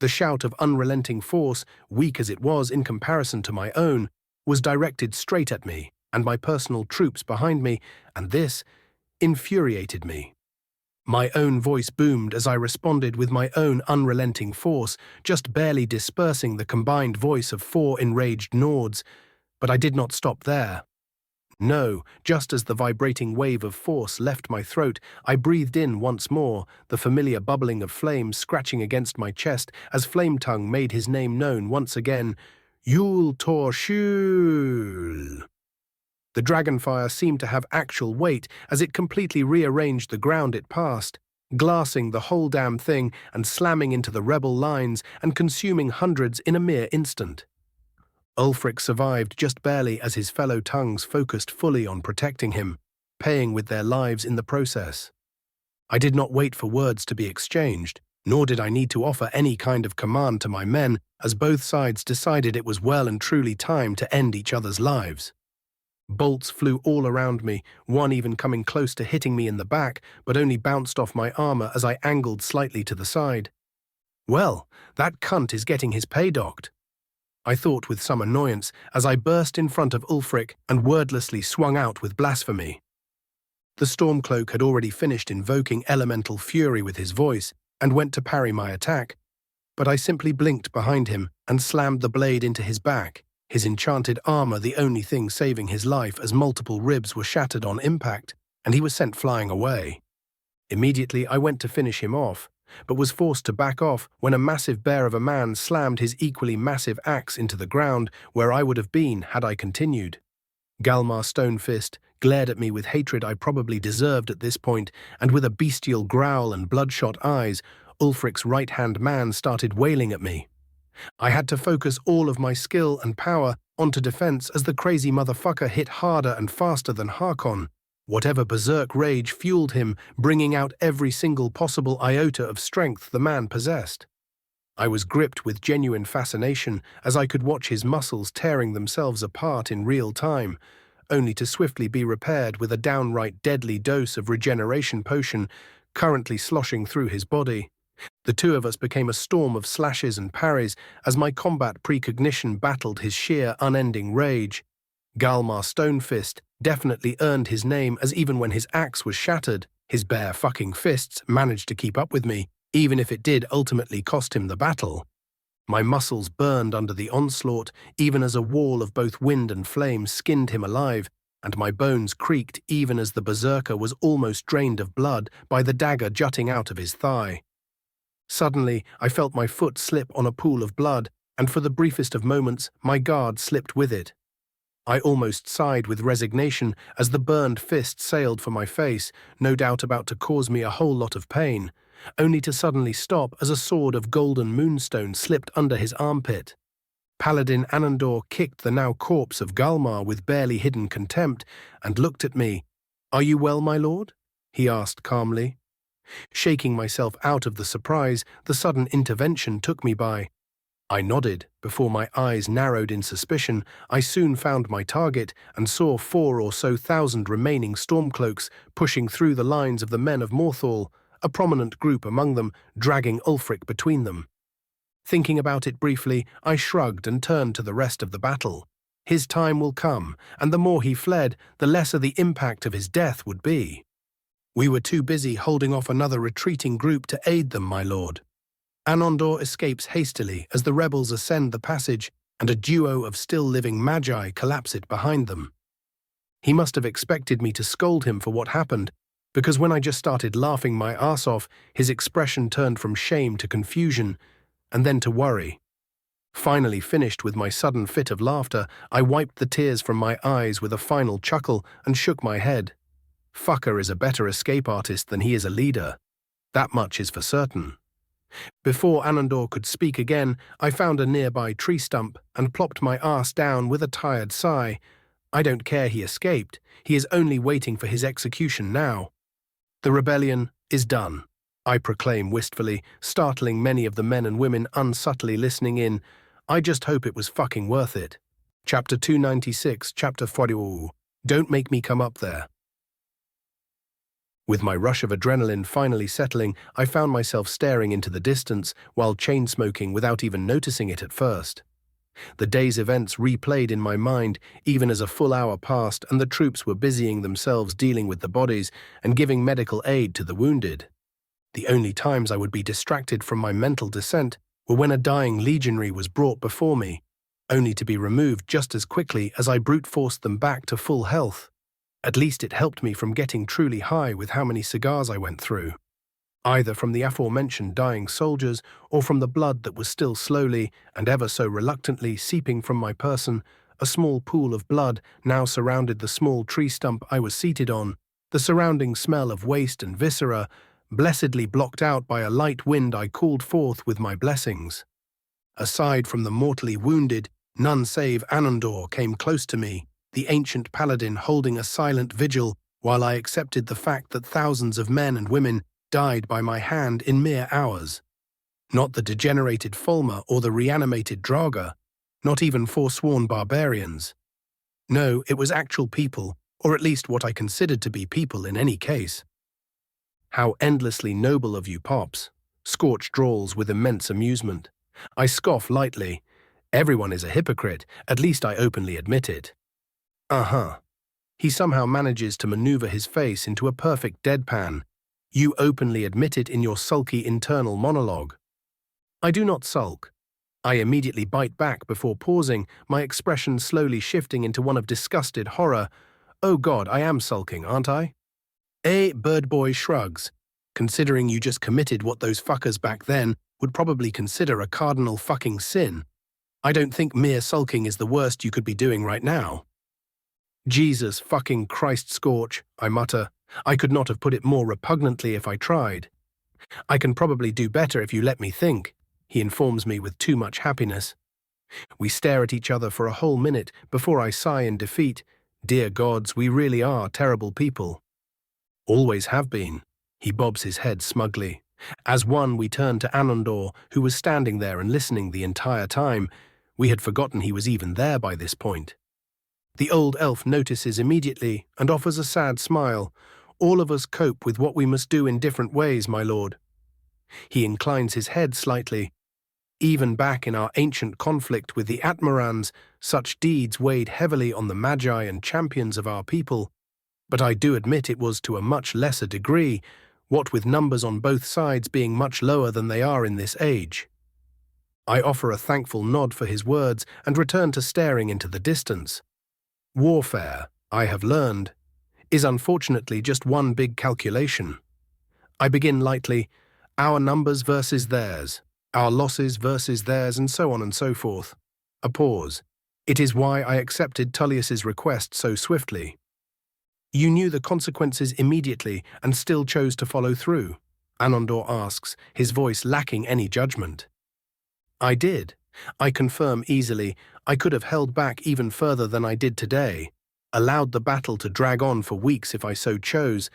The shout of unrelenting force, weak as it was in comparison to my own, was directed straight at me and my personal troops behind me, and this infuriated me. My own voice boomed as I responded with my own unrelenting force, just barely dispersing the combined voice of 4 enraged Nords, but I did not stop there. No, just as the vibrating wave of force left my throat, I breathed in once more, the familiar bubbling of flames scratching against my chest as Flametongue made his name known once again, Yul Tor Shul. The dragonfire seemed to have actual weight as it completely rearranged the ground it passed, glassing the whole damn thing and slamming into the rebel lines and consuming hundreds in a mere instant. Ulfric survived just barely as his fellow tongues focused fully on protecting him, paying with their lives in the process. I did not wait for words to be exchanged, nor did I need to offer any kind of command to my men, as both sides decided it was well and truly time to end each other's lives. Bolts flew all around me, one even coming close to hitting me in the back, but only bounced off my armor as I angled slightly to the side. Well, that cunt is getting his pay docked, I thought with some annoyance as I burst in front of Ulfric and wordlessly swung out with blasphemy. The Stormcloak had already finished invoking elemental fury with his voice and went to parry my attack, but I simply blinked behind him and slammed the blade into his back, his enchanted armor the only thing saving his life as multiple ribs were shattered on impact, and he was sent flying away. Immediately I went to finish him off, but was forced to back off when a massive bear of a man slammed his equally massive axe into the ground where I would have been had I continued. Galmar Stonefist glared at me with hatred I probably deserved at this point, and with a bestial growl and bloodshot eyes, Ulfric's right-hand man started wailing at me. I had to focus all of my skill and power onto defense as the crazy motherfucker hit harder and faster than Harkon. Whatever berserk rage fueled him, bringing out every single possible iota of strength the man possessed. I was gripped with genuine fascination as I could watch his muscles tearing themselves apart in real time, only to swiftly be repaired with a downright deadly dose of regeneration potion currently sloshing through his body. The two of us became a storm of slashes and parries as my combat precognition battled his sheer, unending rage. Galmar Stonefist definitely earned his name, as even when his axe was shattered, his bare fucking fists managed to keep up with me, even if it did ultimately cost him the battle. My muscles burned under the onslaught, even as a wall of both wind and flame skinned him alive, and my bones creaked even as the berserker was almost drained of blood by the dagger jutting out of his thigh. Suddenly, I felt my foot slip on a pool of blood, and for the briefest of moments, my guard slipped with it. I almost sighed with resignation as the burned fist sailed for my face, no doubt about to cause me a whole lot of pain, only to suddenly stop as a sword of golden moonstone slipped under his armpit. Paladin Anandor kicked the now corpse of Galmar with barely hidden contempt and looked at me. "Are you well, my lord?" he asked calmly. Shaking myself out of the surprise the sudden intervention took me by. I nodded. Before my eyes narrowed in suspicion, I soon found my target and saw 4,000 remaining Stormcloaks pushing through the lines of the men of Morthal, a prominent group among them dragging Ulfric between them. Thinking about it briefly, I shrugged and turned to the rest of the battle. His time will come, and the more he fled, the lesser the impact of his death would be. We were too busy holding off another retreating group to aid them, my lord. Anandor escapes hastily as the rebels ascend the passage, and a duo of still-living magi collapse it behind them. He must have expected me to scold him for what happened, because when I just started laughing my arse off, his expression turned from shame to confusion, and then to worry. Finally finished with my sudden fit of laughter, I wiped the tears from my eyes with a final chuckle and shook my head. Fucker is a better escape artist than he is a leader. That much is for certain. Before Anandor could speak again, I found a nearby tree stump and plopped my arse down with a tired sigh. I don't care he escaped. He is only waiting for his execution now. The rebellion is done, I proclaim wistfully, startling many of the men and women unsubtly listening in. I just hope it was fucking worth it. Chapter 296, Chapter 40. Don't make me come up there. With my rush of adrenaline finally settling, I found myself staring into the distance while chain-smoking without even noticing it at first. The day's events replayed in my mind even as a full hour passed and the troops were busying themselves dealing with the bodies and giving medical aid to the wounded. The only times I would be distracted from my mental descent were when a dying legionary was brought before me, only to be removed just as quickly as I brute-forced them back to full health. At least it helped me from getting truly high with how many cigars I went through, either from the aforementioned dying soldiers or from the blood that was still slowly and ever so reluctantly seeping from my person. A small pool of blood now surrounded the small tree stump I was seated on, the surrounding smell of waste and viscera, blessedly blocked out by a light wind I called forth with my blessings. Aside from the mortally wounded, none save Anandor came close to me, the ancient paladin holding a silent vigil while I accepted the fact that thousands of men and women died by my hand in mere hours. Not the degenerated Fulmer or the reanimated Draga, not even forsworn barbarians. No, it was actual people, or at least what I considered to be people in any case. How endlessly noble of you, Pops, Scorch drawls with immense amusement. I scoff lightly. Everyone is a hypocrite, at least I openly admit it. Uh-huh. He somehow manages to maneuver his face into a perfect deadpan. You openly admit it in your sulky internal monologue. I do not sulk. I immediately bite back before pausing, my expression slowly shifting into one of disgusted horror. Oh God, I am sulking, aren't I? Birdboy shrugs. Considering you just committed what those fuckers back then would probably consider a cardinal fucking sin. I don't think mere sulking is the worst you could be doing right now. Jesus fucking Christ, Scorch, I mutter. I could not have put it more repugnantly if I tried. I can probably do better if you let me think, he informs me with too much happiness. We stare at each other for a whole minute before I sigh in defeat. Dear gods, we really are terrible people. Always have been, he bobs his head smugly. As one, we turn to Anandor, who was standing there and listening the entire time. We had forgotten he was even there by this point. The old elf notices immediately and offers a sad smile. All of us cope with what we must do in different ways, my lord. He inclines his head slightly. Even back in our ancient conflict with the Atmarans, such deeds weighed heavily on the magi and champions of our people. But I do admit it was to a much lesser degree, what with numbers on both sides being much lower than they are in this age. I offer a thankful nod for his words and return to staring into the distance. Warfare, I have learned, is unfortunately just one big calculation. I begin lightly, our numbers versus theirs, our losses versus theirs, and so on and so forth. A pause. It is why I accepted Tullius's request so swiftly. You knew the consequences immediately and still chose to follow through, Anandor asks, his voice lacking any judgment. I did. I confirm easily. I could have held back even further than I did today, allowed the battle to drag on for weeks if I so chose,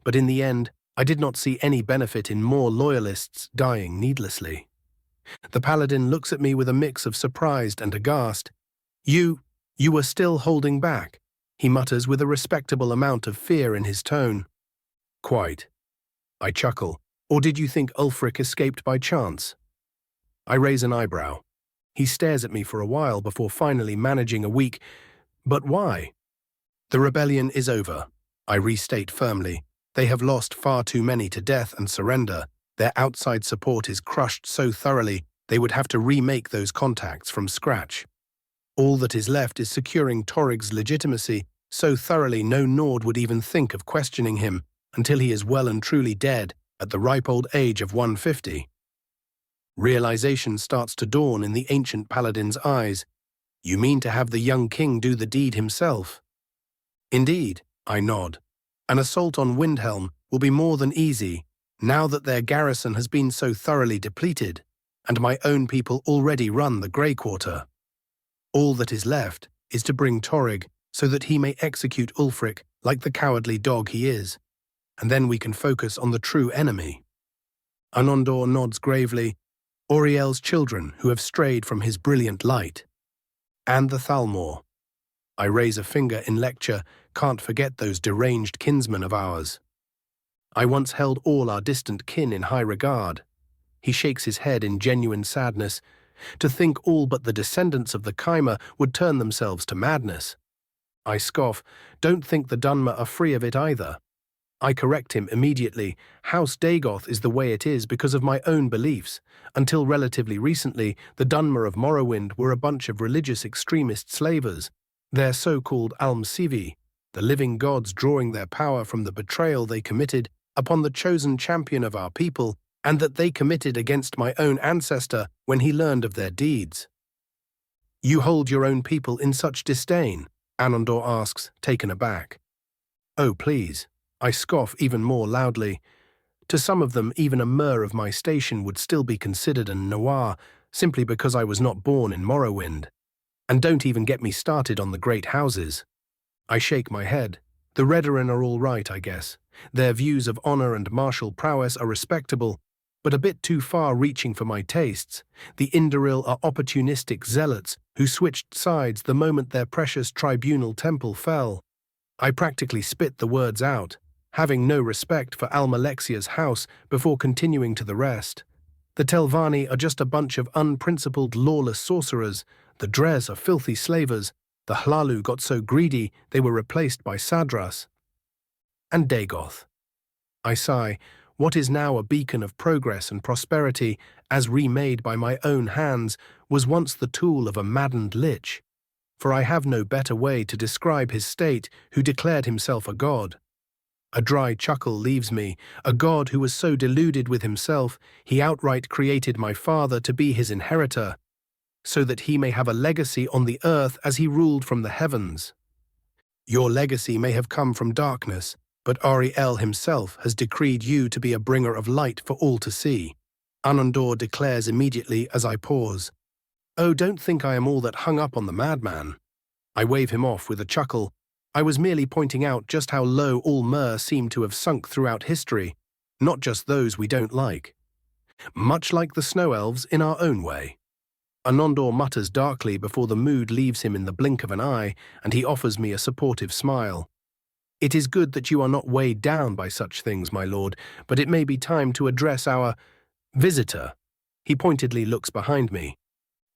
but in the end, I did not see any benefit in more loyalists dying needlessly. The paladin looks at me with a mix of surprised and aghast. You were still holding back, he mutters with a respectable amount of fear in his tone. Quite. I chuckle. Or did you think Ulfric escaped by chance? I raise an eyebrow. He stares at me for a while before finally managing a weak, but why? The rebellion is over, I restate firmly. They have lost far too many to death and surrender. Their outside support is crushed so thoroughly they would have to remake those contacts from scratch. All that is left is securing Torrig's legitimacy so thoroughly no Nord would even think of questioning him until he is well and truly dead at the ripe old age of 150. Realization starts to dawn in the ancient paladin's eyes. You mean to have the young king do the deed himself? Indeed, I nod. An assault on Windhelm will be more than easy, now that their garrison has been so thoroughly depleted, and my own people already run the Grey Quarter. All that is left is to bring Torrig so that he may execute Ulfric like the cowardly dog he is, and then we can focus on the true enemy. Anandor nods gravely. Auriel's children who have strayed from his brilliant light. And the Thalmor. I raise a finger in lecture, can't forget those deranged kinsmen of ours. I once held all our distant kin in high regard. He shakes his head in genuine sadness. To think all but the descendants of the Chimer would turn themselves to madness. I scoff, don't think the Dunmer are free of it either. I correct him immediately. House Dagoth is the way it is because of my own beliefs. Until relatively recently, the Dunmer of Morrowind were a bunch of religious extremist slavers. Their so-called Almsivi, the living gods drawing their power from the betrayal they committed upon the chosen champion of our people, and that they committed against my own ancestor when he learned of their deeds. You hold your own people in such disdain? Anandor asks, taken aback. Oh, please. I scoff even more loudly. To some of them, even a mer of my station would still be considered a noir, simply because I was not born in Morrowind. And don't even get me started on the great houses. I shake my head. The Redoran are all right, I guess. Their views of honor and martial prowess are respectable, but a bit too far-reaching for my tastes. The Indoril are opportunistic zealots who switched sides the moment their precious tribunal temple fell. I practically spit the words out, having no respect for Almalexia's house before continuing to the rest. The Telvanni are just a bunch of unprincipled, lawless sorcerers. The Dres are filthy slavers. The Hlalu got so greedy they were replaced by Sadras. And Dagoth. I sigh. What is now a beacon of progress and prosperity, as remade by my own hands, was once the tool of a maddened lich. For I have no better way to describe his state, who declared himself a god. A dry chuckle leaves me, a god who was so deluded with himself, he outright created my father to be his inheritor, so that he may have a legacy on the earth as he ruled from the heavens. Your legacy may have come from darkness, but Auriel himself has decreed you to be a bringer of light for all to see. Anandor declares immediately as I pause. Oh, don't think I am all that hung up on the madman. I wave him off with a chuckle. I was merely pointing out just how low all mer seem to have sunk throughout history, not just those we don't like. Much like the snow elves in our own way. Anandor mutters darkly before the mood leaves him in the blink of an eye, and he offers me a supportive smile. It is good that you are not weighed down by such things, my lord, but it may be time to address our visitor. He pointedly looks behind me.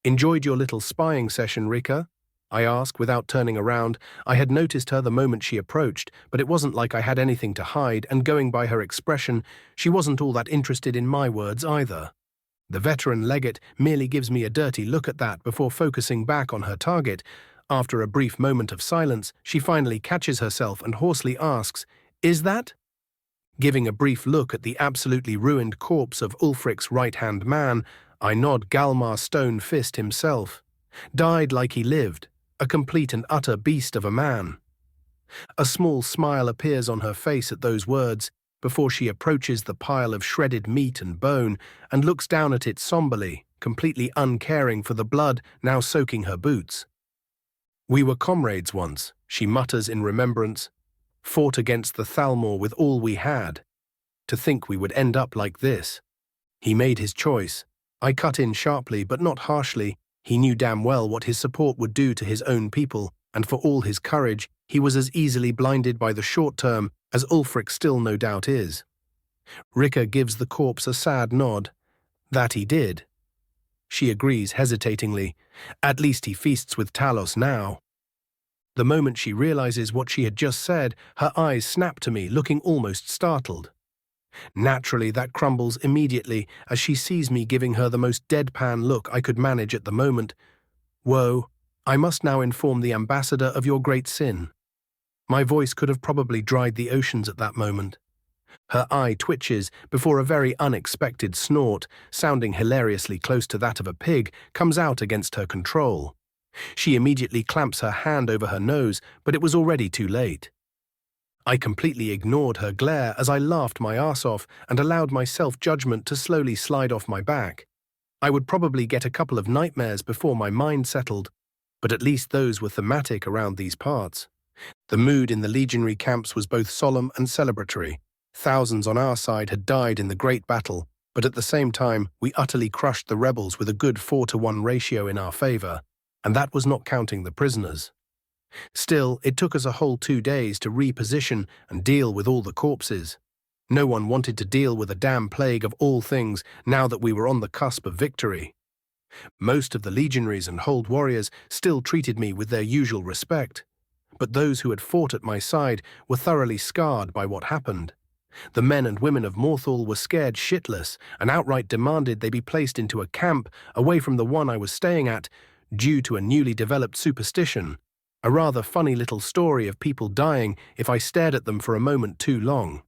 Enjoyed your little spying session, Rika? I ask without turning around. I had noticed her the moment she approached, but it wasn't like I had anything to hide, and going by her expression, she wasn't all that interested in my words either. The veteran legate merely gives me a dirty look at that before focusing back on her target. After a brief moment of silence, she finally catches herself and hoarsely asks, "Is that?" Giving a brief look at the absolutely ruined corpse of Ulfric's right-hand man, I nod. Galmar Stone Fist himself. Died like he lived, a complete and utter beast of a man. A small smile appears on her face at those words, before she approaches the pile of shredded meat and bone and looks down at it somberly, completely uncaring for the blood now soaking her boots. We were comrades once, she mutters in remembrance, fought against the Thalmor with all we had. To think we would end up like this. He made his choice. I cut in sharply but not harshly. He knew damn well what his support would do to his own people, and for all his courage, he was as easily blinded by the short term as Ulfric still no doubt is. Rikke gives the corpse a sad nod. That he did. She agrees hesitatingly. At least he feasts with Talos now. The moment she realizes what she had just said, her eyes snap to me, looking almost startled. Naturally, that crumbles immediately as she sees me giving her the most deadpan look I could manage at the moment. Woe, I must now inform the ambassador of your great sin. My voice could have probably dried the oceans at that moment. Her eye twitches before a very unexpected snort, sounding hilariously close to that of a pig, comes out against her control. She immediately clamps her hand over her nose, but it was already too late. I completely ignored her glare as I laughed my arse off and allowed my self-judgment to slowly slide off my back. I would probably get a couple of nightmares before my mind settled, but at least those were thematic around these parts. The mood in the legionary camps was both solemn and celebratory. Thousands on our side had died in the great battle, but at the same time we utterly crushed the rebels with a good 4-to-1 ratio in our favor, and that was not counting the prisoners. Still, it took us a whole 2 days to reposition and deal with all the corpses. No one wanted to deal with a damn plague of all things now that we were on the cusp of victory. Most of the legionaries and hold warriors still treated me with their usual respect, but those who had fought at my side were thoroughly scarred by what happened. The men and women of Morthal were scared shitless and outright demanded they be placed into a camp away from the one I was staying at due to a newly developed superstition. A rather funny little story of people dying if I stared at them for a moment too long.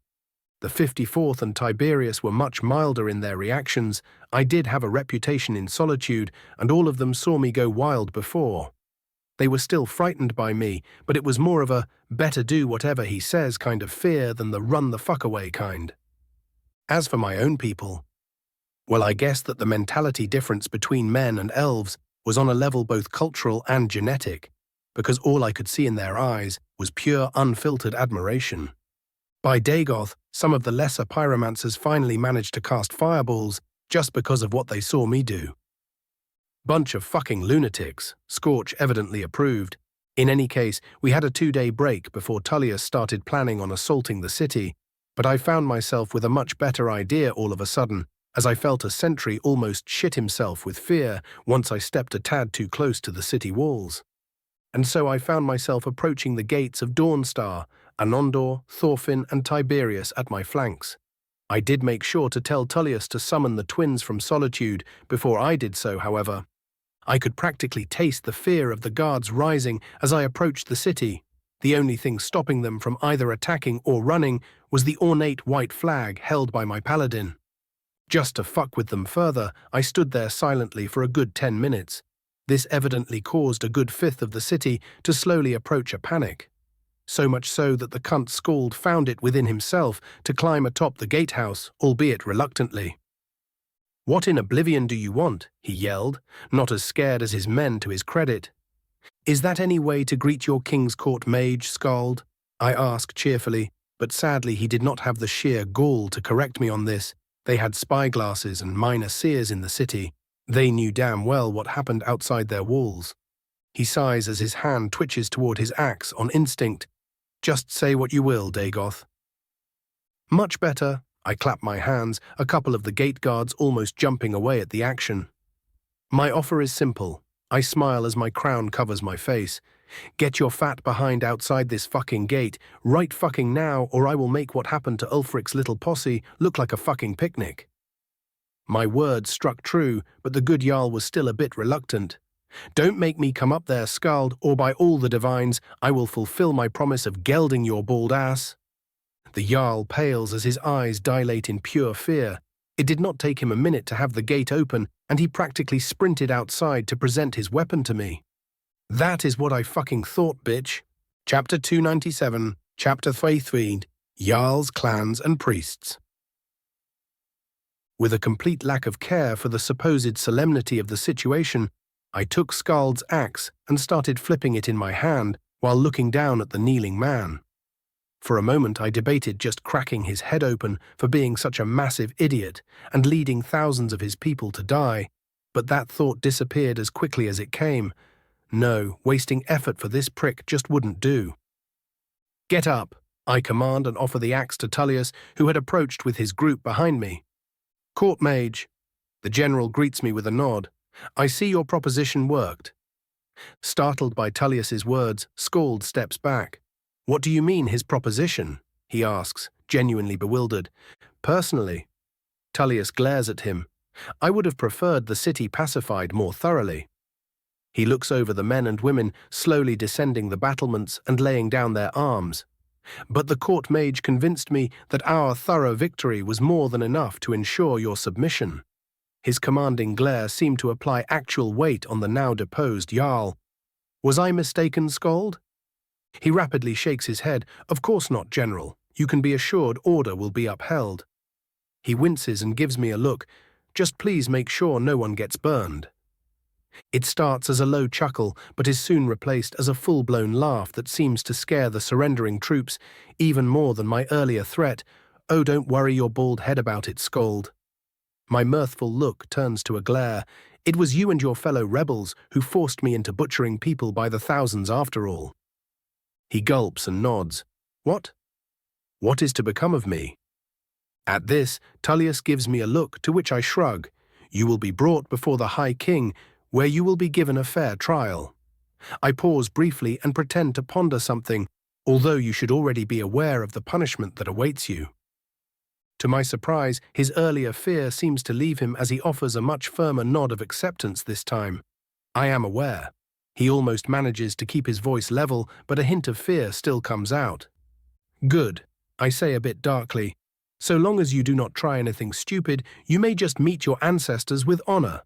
The 54th and Tiberius were much milder in their reactions. I did have a reputation in solitude, and all of them saw me go wild before. They were still frightened by me, but it was more of a better do whatever he says kind of fear than the run the fuck away kind. As for my own people, well, I guess that the mentality difference between men and elves was on a level both cultural and genetic, because all I could see in their eyes was pure, unfiltered admiration. By Dagoth, some of the lesser pyromancers finally managed to cast fireballs just because of what they saw me do. Bunch of fucking lunatics, Scorch evidently approved. In any case, we had a 2-day break before Tullius started planning on assaulting the city, but I found myself with a much better idea all of a sudden, as I felt a sentry almost shit himself with fear once I stepped a tad too close to the city walls. And so I found myself approaching the gates of Dawnstar, Anondor, Thorfinn, and Tiberius at my flanks. I did make sure to tell Tullius to summon the twins from Solitude before I did so, however. I could practically taste the fear of the guards rising as I approached the city. The only thing stopping them from either attacking or running was the ornate white flag held by my paladin. Just to fuck with them further, I stood there silently for a good 10 minutes. This evidently caused a good fifth of the city to slowly approach a panic. So much so that the cunt Scald found it within himself to climb atop the gatehouse, albeit reluctantly. "What in oblivion do you want?" he yelled, not as scared as his men to his credit. "Is that any way to greet your King's Court mage, Scald?" I asked cheerfully, but sadly he did not have the sheer gall to correct me on this. They had spyglasses and minor seers in the city. They knew damn well what happened outside their walls. He sighs as his hand twitches toward his axe on instinct. "Just say what you will, Dagoth." "Much better." I clap my hands, a couple of the gate guards almost jumping away at the action. "My offer is simple." I smile as my crown covers my face. "Get your fat behind outside this fucking gate, right fucking now, or I will make what happened to Ulfric's little posse look like a fucking picnic." My words struck true, but the good Jarl was still a bit reluctant. "Don't make me come up there, Skald, or by all the divines, I will fulfill my promise of gelding your bald ass." The Jarl pales as his eyes dilate in pure fear. It did not take him a minute to have the gate open, and he practically sprinted outside to present his weapon to me. That is what I fucking thought, bitch. Chapter 297, Chapter 33, Jarls, Clans, and Priests. With a complete lack of care for the supposed solemnity of the situation, I took Skald's axe and started flipping it in my hand while looking down at the kneeling man. For a moment I debated just cracking his head open for being such a massive idiot and leading thousands of his people to die, but that thought disappeared as quickly as it came. No, wasting effort for this prick just wouldn't do. "Get up," I command and offer the axe to Tullius, who had approached with his group behind me. "Court mage." The general greets me with a nod. "I see your proposition worked." Startled by Tullius's words, Scald steps back. "What do you mean, his proposition?" he asks, genuinely bewildered. "Personally," Tullius glares at him, "I would have preferred the city pacified more thoroughly." He looks over the men and women slowly descending the battlements and laying down their arms. "But the court mage convinced me that our thorough victory was more than enough to ensure your submission." His commanding glare seemed to apply actual weight on the now deposed Jarl. "Was I mistaken, Scald?" He rapidly shakes his head. "Of course not, General. You can be assured order will be upheld." He winces and gives me a look. "Just please make sure no one gets burned." It starts as a low chuckle, but is soon replaced as a full-blown laugh that seems to scare the surrendering troops even more than my earlier threat. "Oh, don't worry your bald head about it, Scald." My mirthful look turns to a glare. "It was you and your fellow rebels who forced me into butchering people by the thousands after all." He gulps and nods. "What? What is to become of me?" At this, Tullius gives me a look to which I shrug. "You will be brought before the High King, where you will be given a fair trial." I pause briefly and pretend to ponder something, although you should already be aware of the punishment that awaits you. To my surprise, his earlier fear seems to leave him as he offers a much firmer nod of acceptance this time. "I am aware." He almost manages to keep his voice level, but a hint of fear still comes out. "Good," I say a bit darkly. "So long as you do not try anything stupid, you may just meet your ancestors with honor."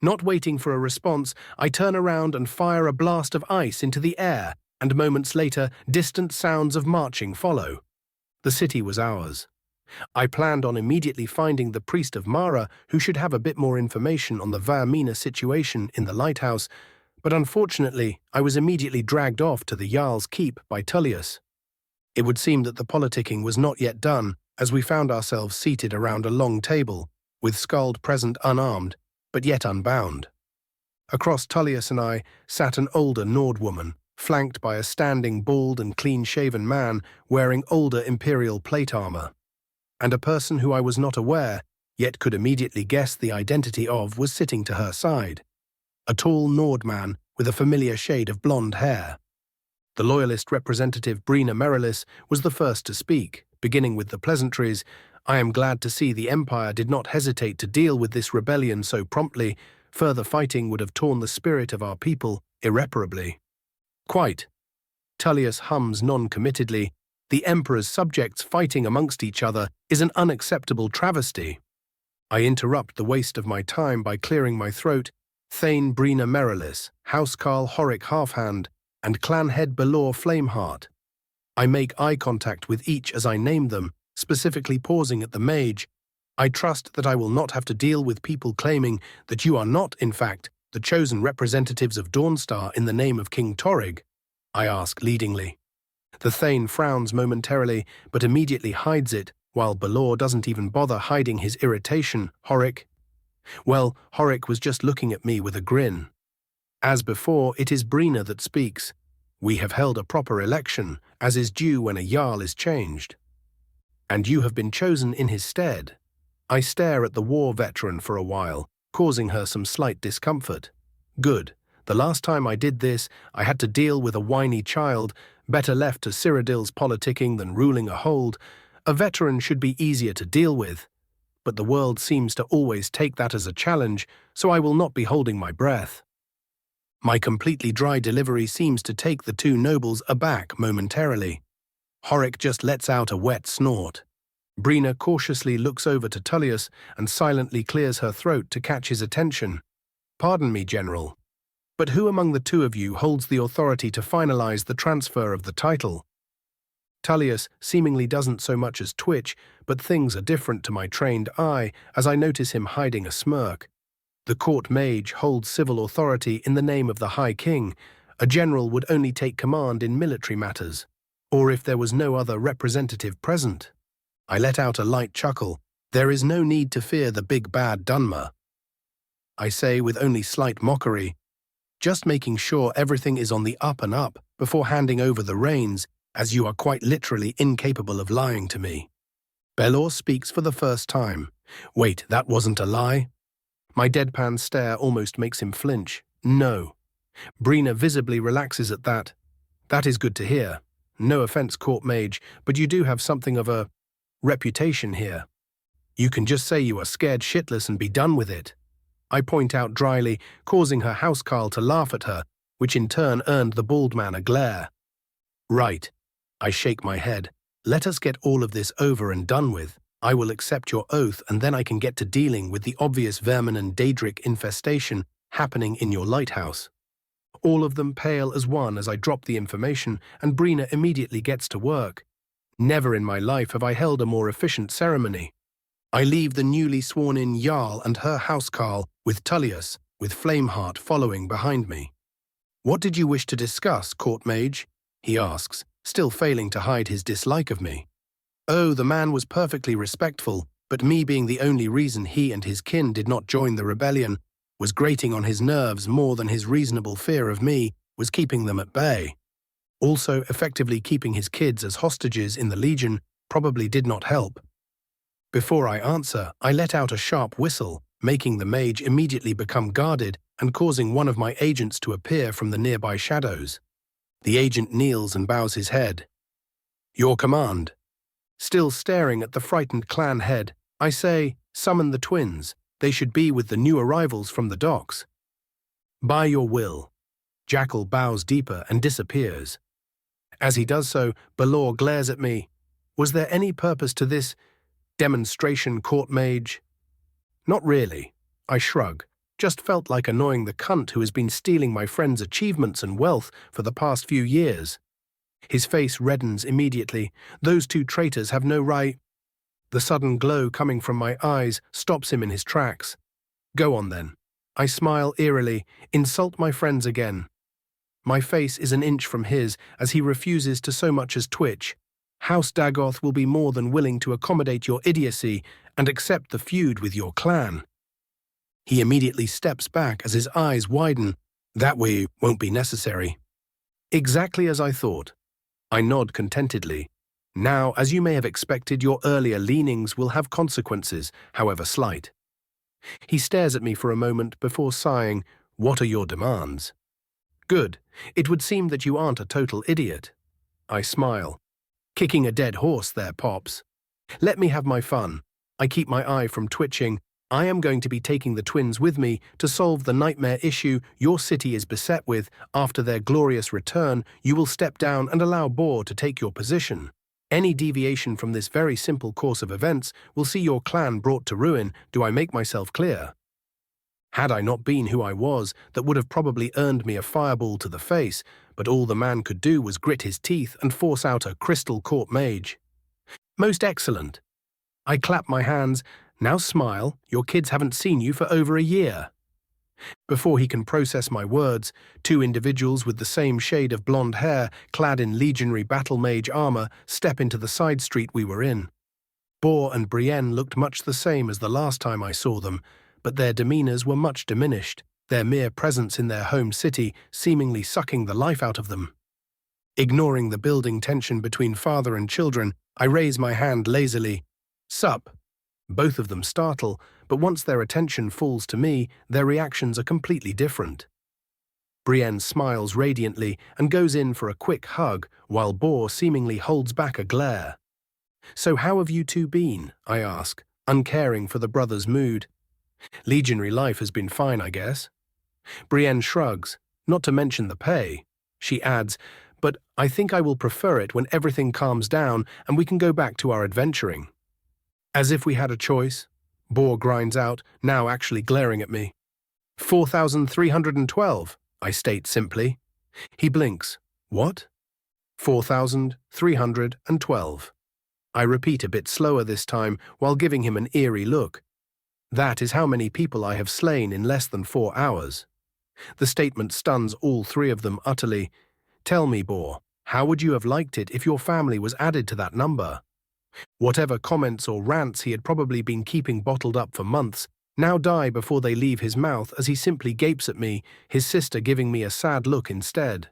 Not waiting for a response, I turn around and fire a blast of ice into the air, and moments later, distant sounds of marching follow. The city was ours. I planned on immediately finding the priest of Mara, who should have a bit more information on the Vaermina situation in the lighthouse, but unfortunately, I was immediately dragged off to the Jarl's keep by Tullius. It would seem that the politicking was not yet done, as we found ourselves seated around a long table, with Skald present unarmed, but yet unbound. Across Tullius and I sat an older Nord woman, flanked by a standing bald and clean-shaven man wearing older imperial plate armor. And a person who I was not aware, yet could immediately guess the identity of, was sitting to her side. A tall Nord man with a familiar shade of blonde hair. The loyalist representative Brina Merilis was the first to speak, beginning with the pleasantries. "I am glad to see the Empire did not hesitate to deal with this rebellion so promptly. Further fighting would have torn the spirit of our people irreparably." "Quite." Tullius hums non-committedly. "The Emperor's subjects fighting amongst each other is an unacceptable travesty." I interrupt the waste of my time by clearing my throat. "Thane Brina Merilis, Housecarl Horik Halfhand, and Clanhead Belor Flameheart." I make eye contact with each as I name them, specifically pausing at the mage. "I trust that I will not have to deal with people claiming that you are not, in fact, the chosen representatives of Dawnstar in the name of King Torrig?" I ask leadingly. The Thane frowns momentarily, but immediately hides it, while Belor doesn't even bother hiding his irritation. "Horik?" Well, Horik was just looking at me with a grin. As before, it is Brina that speaks. "We have held a proper election, as is due when a Jarl is changed. And you have been chosen in his stead." I stare at the war veteran for a while, causing her some slight discomfort. Good. The last time I did this, I had to deal with a whiny child, better left to Cyrodiil's politicking than ruling a hold. A veteran should be easier to deal with. But the world seems to always take that as a challenge, so I will not be holding my breath. My completely dry delivery seems to take the two nobles aback momentarily. Horik just lets out a wet snort. Brina cautiously looks over to Tullius and silently clears her throat to catch his attention. "Pardon me, General, but who among the two of you holds the authority to finalize the transfer of the title?" Tullius seemingly doesn't so much as twitch, but things are different to my trained eye as I notice him hiding a smirk. "The court mage holds civil authority in the name of the High King. A general would only take command in military matters." or if there was no other representative present. I let out a light chuckle. There is no need to fear the big bad Dunmer, I say with only slight mockery, just making sure everything is on the up and up before handing over the reins, as you are quite literally incapable of lying to me. Belor speaks for the first time. Wait, that wasn't a lie? My deadpan stare almost makes him flinch. No. Brina visibly relaxes at that. That is good to hear. No offense, court mage, but you do have something of a reputation here. You can just say you are scared shitless and be done with it. I point out dryly, causing her housecarl to laugh at her, which in turn earned the bald man a glare. Right. I shake my head. Let us get all of this over and done with. I will accept your oath, and then I can get to dealing with the obvious vermin and Daedric infestation happening in your lighthouse. All of them pale as one as I drop the information, and Brina immediately gets to work. Never in my life have I held a more efficient ceremony. I leave the newly sworn-in Jarl and her housecarl with Tullius, with Flameheart following behind me. What did you wish to discuss, court mage? He asks, still failing to hide his dislike of me. Oh, the man was perfectly respectful, but me being the only reason he and his kin did not join the rebellion was grating on his nerves more than his reasonable fear of me was keeping them at bay. Also, effectively keeping his kids as hostages in the Legion probably did not help. Before I answer, I let out a sharp whistle, making the mage immediately become guarded and causing one of my agents to appear from the nearby shadows. The agent kneels and bows his head. Your command. Still staring at the frightened clan head, I say, summon the twins. They should be with the new arrivals from the docks. By your will. Jackal bows deeper and disappears. As he does so, Belor glares at me. Was there any purpose to this demonstration, court mage? Not really. I shrug. Just felt like annoying the cunt who has been stealing my friend's achievements and wealth for the past few years. His face reddens immediately. Those two traitors have no right. The sudden glow coming from my eyes stops him in his tracks. Go on then. I smile eerily. Insult my friends again. My face is an inch from his as he refuses to so much as twitch. House Dagoth will be more than willing to accommodate your idiocy and accept the feud with your clan. He immediately steps back as his eyes widen. That way won't be necessary. Exactly as I thought. I nod contentedly. Now, as you may have expected, your earlier leanings will have consequences, however slight. He stares at me for a moment before sighing, What are your demands? Good. It would seem that you aren't a total idiot. I smile. Kicking a dead horse there, Pops. Let me have my fun. I keep my eye from twitching. I am going to be taking the twins with me to solve the nightmare issue your city is beset with. After their glorious return, you will step down and allow Boar to take your position. Any deviation from this very simple course of events will see your clan brought to ruin. Do I make myself clear? Had I not been who I was, that would have probably earned me a fireball to the face, but all the man could do was grit his teeth and force out a crystal court mage. Most excellent. I clap my hands. Now smile, your kids haven't seen you for over a year. Before he can process my words, two individuals with the same shade of blonde hair, clad in legionary battle mage armor, step into the side street we were in. Boar and Brienne looked much the same as the last time I saw them, but their demeanors were much diminished, their mere presence in their home city seemingly sucking the life out of them. Ignoring the building tension between father and children, I raise my hand lazily. Sup. Both of them startle, but once their attention falls to me, their reactions are completely different. Brienne smiles radiantly and goes in for a quick hug, while Boar seemingly holds back a glare. So how have you two been? I ask, uncaring for the brother's mood. Legionary life has been fine, I guess. Brienne shrugs, not to mention the pay. She adds, but I think I will prefer it when everything calms down and we can go back to our adventuring. As if we had a choice, Boar grinds out, now actually glaring at me. 4,312, I state simply. He blinks. What? 4,312. I repeat a bit slower this time while giving him an eerie look. That is how many people I have slain in less than 4 hours. The statement stuns all three of them utterly. Tell me, Boar, How would you have liked it if your family was added to that number? Whatever comments or rants he had probably been keeping bottled up for months now die before they leave his mouth as he simply gapes at me, his sister giving me a sad look instead.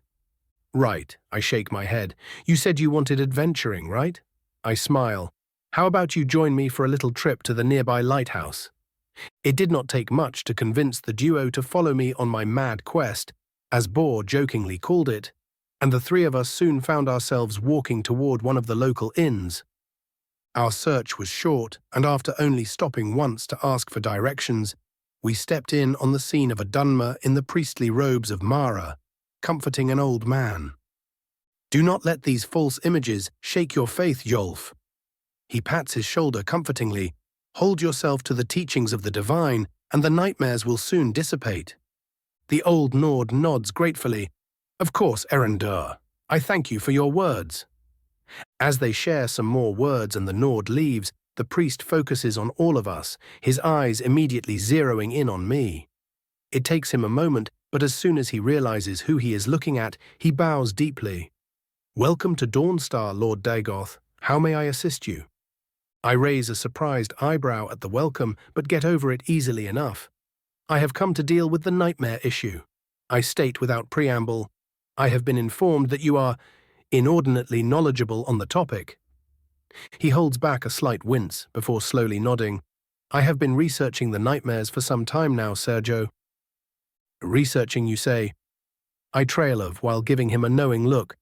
Right, I shake my head. You said you wanted adventuring, right? I smile. How about you join me for a little trip to the nearby lighthouse? It did not take much to convince the duo to follow me on my mad quest, as Boar jokingly called it, and the three of us soon found ourselves walking toward one of the local inns. Our search was short, and after only stopping once to ask for directions, we stepped in on the scene of a Dunmer in the priestly robes of Mara, comforting an old man. Do not let these false images shake your faith, Yolf. He pats his shoulder comfortingly. Hold yourself to the teachings of the divine, and the nightmares will soon dissipate. The old Nord nods gratefully. Of course, Erendur. I thank you for your words. As they share some more words and the Nord leaves, the priest focuses on all of us, his eyes immediately zeroing in on me. It takes him a moment, but as soon as he realizes who he is looking at, he bows deeply. Welcome to Dawnstar, Lord Dagoth. How may I assist you? I raise a surprised eyebrow at the welcome, but get over it easily enough. I have come to deal with the nightmare issue. I state without preamble, I have been informed that you are inordinately knowledgeable on the topic. He holds back a slight wince before slowly nodding. I have been researching the nightmares for some time now, Sergio. Researching, you say? I trail of while giving him a knowing look.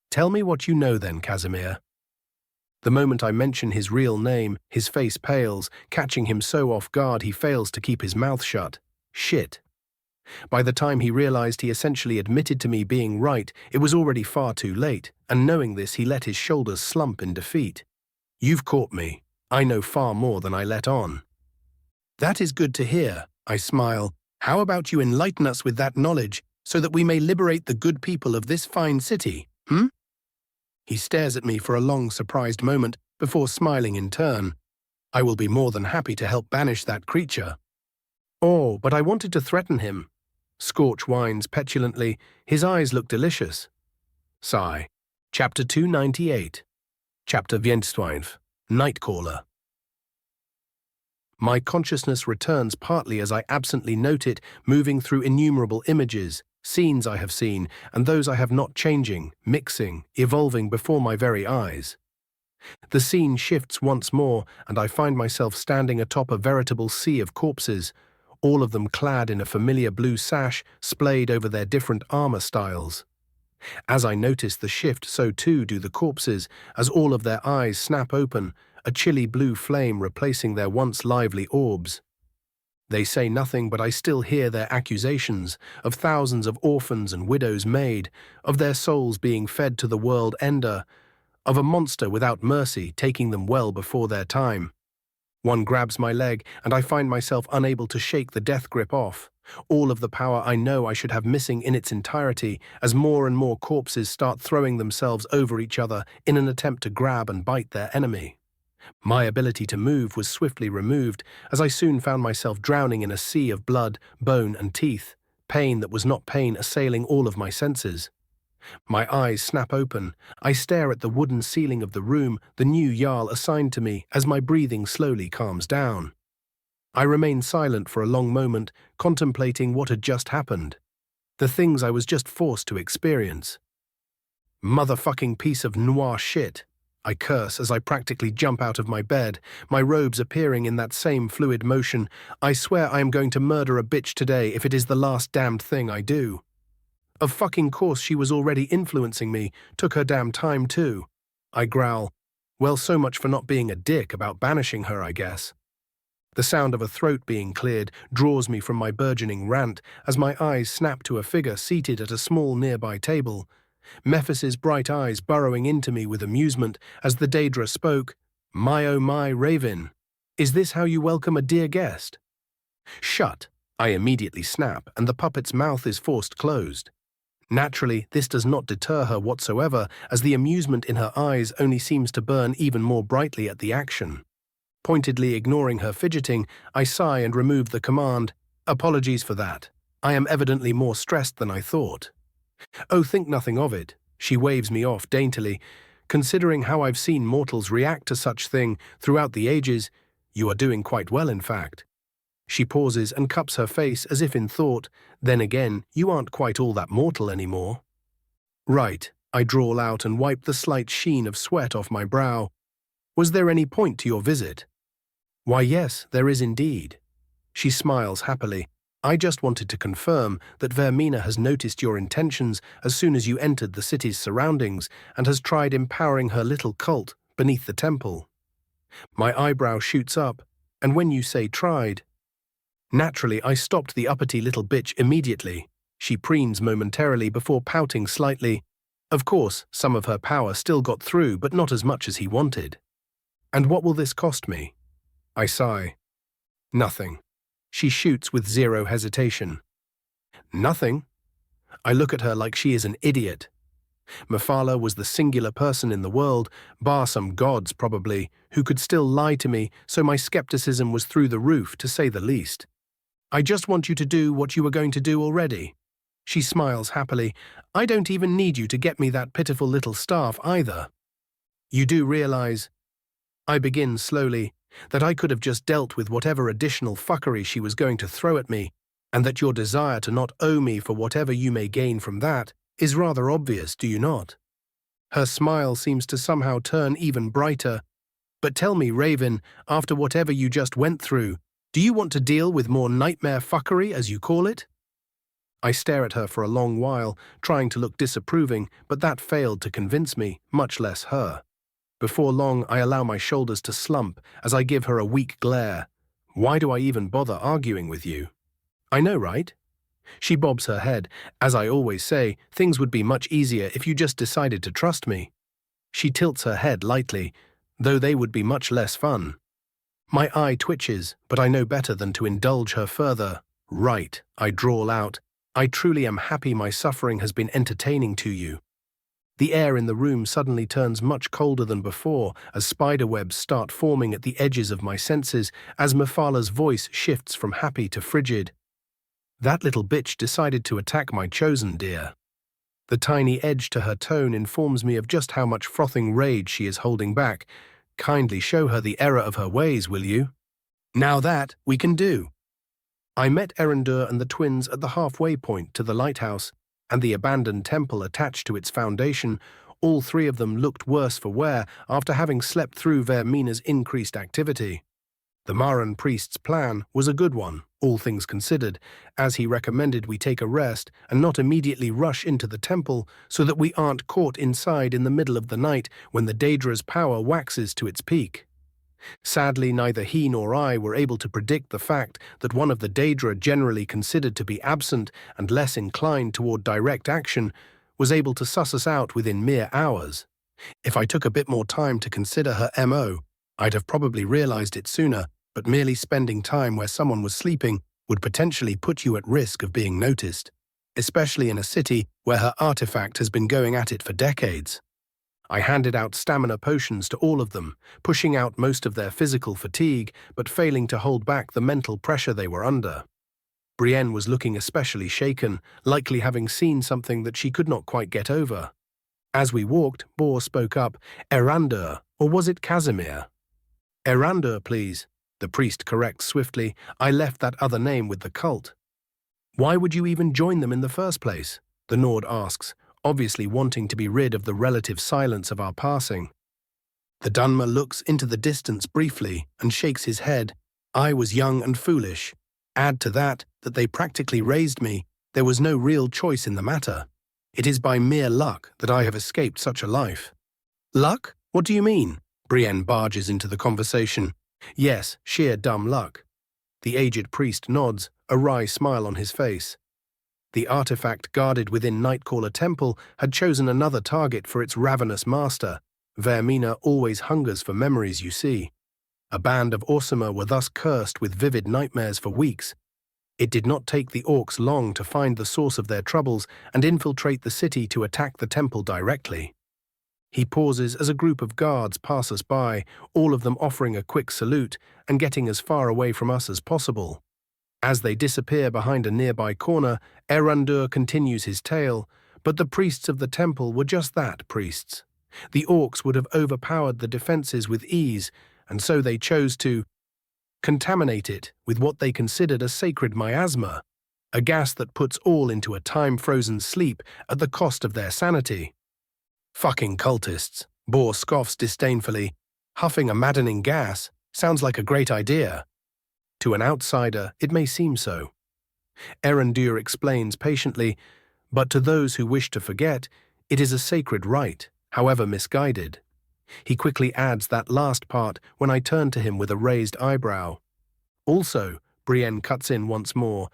Tell me what you know then, Casimir. The moment I mention his real name, his face pales, catching him so off guard he fails to keep his mouth shut. Shit. By the time he realized he essentially admitted to me being right, it was already far too late, and knowing this he let his shoulders slump in defeat. You've caught me. I know far more than I let on. That is good to hear, I smile. How about you enlighten us with that knowledge, so that we may liberate the good people of this fine city, He stares at me for a long, surprised moment before smiling in turn. I will be more than happy to help banish that creature. Oh, but I wanted to threaten him. Scorch whines petulantly. His eyes look delicious. Sigh. Chapter 298. Chapter 25. Nightcaller. My consciousness returns partly as I absently note it moving through innumerable images, scenes I have seen, and those I have not changing, mixing, evolving before my very eyes. The scene shifts once more, and I find myself standing atop a veritable sea of corpses, all of them clad in a familiar blue sash splayed over their different armor styles. As I notice the shift, so too do the corpses, as all of their eyes snap open, a chilly blue flame replacing their once lively orbs. They say nothing, but I still hear their accusations of thousands of orphans and widows made, of their souls being fed to the world ender, of a monster without mercy taking them well before their time. One grabs my leg, and I find myself unable to shake the death grip off, all of the power I know I should have missing in its entirety, as more and more corpses start throwing themselves over each other in an attempt to grab and bite their enemy. My ability to move was swiftly removed, as I soon found myself drowning in a sea of blood, bone, and teeth, pain that was not pain assailing all of my senses. My eyes snap open. I stare at the wooden ceiling of the room the new Jarl assigned to me as my breathing slowly calms down. I remain silent for a long moment, contemplating what had just happened. The things I was just forced to experience. Motherfucking piece of noir shit. I curse as I practically jump out of my bed, my robes appearing in that same fluid motion. I swear I am going to murder a bitch today if it is the last damned thing I do. Of fucking course she was already influencing me, took her damn time too. I growl. Well, so much for not being a dick about banishing her, I guess. The sound of a throat being cleared draws me from my burgeoning rant as my eyes snap to a figure seated at a small nearby table. Mephis's bright eyes burrowing into me with amusement as the Daedra spoke. My oh my, Raven. Is this how you welcome a dear guest? Shut. I immediately snap, and the puppet's mouth is forced closed. Naturally, this does not deter her whatsoever, as the amusement in her eyes only seems to burn even more brightly at the action. Pointedly ignoring her fidgeting, I sigh and remove the command. Apologies for that. I am evidently more stressed than I thought. Oh, think nothing of it. She waves me off daintily. Considering how I've seen mortals react to such thing throughout the ages, you are doing quite well, in fact. She pauses and cups her face as if in thought. Then again, you aren't quite all that mortal anymore. Right, I drawl out and wipe the slight sheen of sweat off my brow. Was there any point to your visit? Why, yes, there is indeed. She smiles happily. I just wanted to confirm that Vermina has noticed your intentions as soon as you entered the city's surroundings and has tried empowering her little cult beneath the temple. My eyebrow shoots up, and when you say tried, naturally I stopped the uppity little bitch immediately. She preens momentarily before pouting slightly. Of course, some of her power still got through, but not as much as he wanted. And what will this cost me? I sigh. Nothing. She shoots with zero hesitation. Nothing? I look at her like she is an idiot. Mephala was the singular person in the world, bar some gods probably, who could still lie to me, so my skepticism was through the roof, to say the least. I just want you to do what you were going to do already. She smiles happily. I don't even need you to get me that pitiful little staff either. You do realize, I begin slowly, that I could have just dealt with whatever additional fuckery she was going to throw at me, and that your desire to not owe me for whatever you may gain from that is rather obvious, do you not? Her smile seems to somehow turn even brighter. But tell me, Raven, after whatever you just went through, do you want to deal with more nightmare fuckery, as you call it? I stare at her for a long while, trying to look disapproving, but that failed to convince me, much less her. Before long, I allow my shoulders to slump as I give her a weak glare. Why do I even bother arguing with you? I know, right? She bobs her head. As I always say, things would be much easier if you just decided to trust me. She tilts her head lightly, though they would be much less fun. My eye twitches, but I know better than to indulge her further. Right, I drawl out. I truly am happy my suffering has been entertaining to you. The air in the room suddenly turns much colder than before as spiderwebs start forming at the edges of my senses as Mephala's voice shifts from happy to frigid. That little bitch decided to attack my chosen dear. The tiny edge to her tone informs me of just how much frothing rage she is holding back. Kindly show her the error of her ways, will you? Now that we can do. I met Erendur and the twins at the halfway point to the lighthouse and the abandoned temple attached to its foundation. All three of them looked worse for wear after having slept through Vermina's increased activity. The Maran priest's plan was a good one, all things considered, as he recommended we take a rest and not immediately rush into the temple so that we aren't caught inside in the middle of the night when the Daedra's power waxes to its peak. Sadly, neither he nor I were able to predict the fact that one of the Daedra generally considered to be absent and less inclined toward direct action was able to suss us out within mere hours. If I took a bit more time to consider her MO, I'd have probably realized it sooner, but merely spending time where someone was sleeping would potentially put you at risk of being noticed, especially in a city where her artifact has been going at it for decades. I handed out stamina potions to all of them, pushing out most of their physical fatigue, but failing to hold back the mental pressure they were under. Brienne was looking especially shaken, likely having seen something that she could not quite get over. As we walked, Bor spoke up, Erandur, or was it Casimir? Erandur, please, the priest corrects swiftly. I left that other name with the cult. Why would you even join them in the first place? The Nord asks, obviously wanting to be rid of the relative silence of our passing. The Dunmer looks into the distance briefly and shakes his head. I was young and foolish. Add to that they practically raised me. There was no real choice in the matter. It is by mere luck that I have escaped such a life. Luck? What do you mean? Brienne barges into the conversation. Yes, sheer dumb luck. The aged priest nods, a wry smile on his face. The artifact guarded within Nightcaller Temple had chosen another target for its ravenous master. Vermina always hungers for memories, you see. A band of Orsimer were thus cursed with vivid nightmares for weeks. It did not take the orcs long to find the source of their troubles and infiltrate the city to attack the temple directly. He pauses as a group of guards pass us by, all of them offering a quick salute and getting as far away from us as possible. As they disappear behind a nearby corner, Erandur continues his tale, But the priests of the temple were just that, priests. The orcs would have overpowered the defenses with ease, and so they chose to contaminate it with what they considered a sacred miasma, a gas that puts all into a time-frozen sleep at the cost of their sanity. Fucking cultists, Boar scoffs disdainfully. Huffing a maddening gas sounds like a great idea. To an outsider, it may seem so. Erendur explains patiently, but to those who wish to forget, it is a sacred rite, however misguided. He quickly adds that last part when I turn to him with a raised eyebrow. Also, Brienne cuts in once more,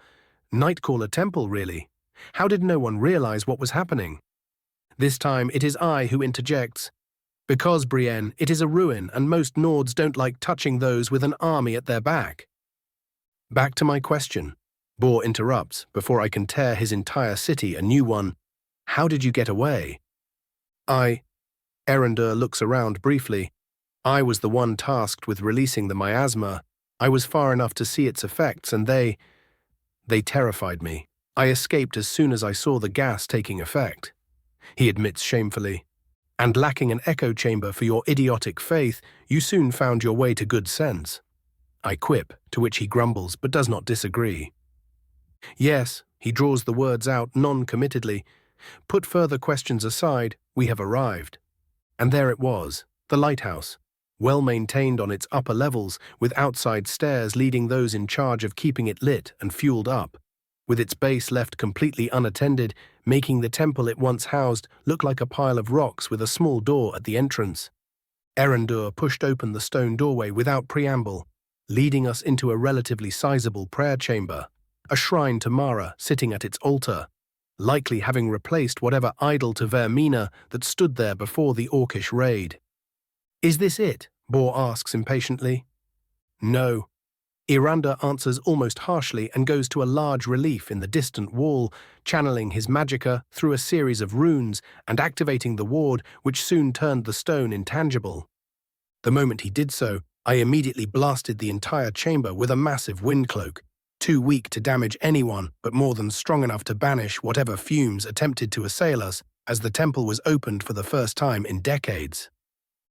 Nightcaller Temple, really? How did no one realize what was happening? This time it is I who interjects. Because, Brienne, it is a ruin and most Nords don't like touching those with an army at their back. Back to my question. Boar interrupts before I can tear his entire city a new one. How did you get away? Erendur looks around briefly. I was the one tasked with releasing the miasma. I was far enough to see its effects, and they terrified me. I escaped as soon as I saw the gas taking effect. He admits shamefully. And lacking an echo chamber for your idiotic faith, you soon found your way to good sense. I quip, to which he grumbles but does not disagree. Yes, he draws the words out non-committedly. Put further questions aside, we have arrived. And there it was, the lighthouse, well maintained on its upper levels, with outside stairs leading those in charge of keeping it lit and fueled up, with its base left completely unattended, making the temple it once housed look like a pile of rocks with a small door at the entrance. Erendur pushed open the stone doorway without preamble, leading us into a relatively sizable prayer chamber, a shrine to Mara sitting at its altar, likely having replaced whatever idol to Vermina that stood there before the orcish raid. Is this it? Boar asks impatiently. No. Erendur answers almost harshly and goes to a large relief in the distant wall, channeling his magicka through a series of runes and activating the ward which soon turned the stone intangible. The moment he did so, I immediately blasted the entire chamber with a massive wind cloak, too weak to damage anyone but more than strong enough to banish whatever fumes attempted to assail us as the temple was opened for the first time in decades.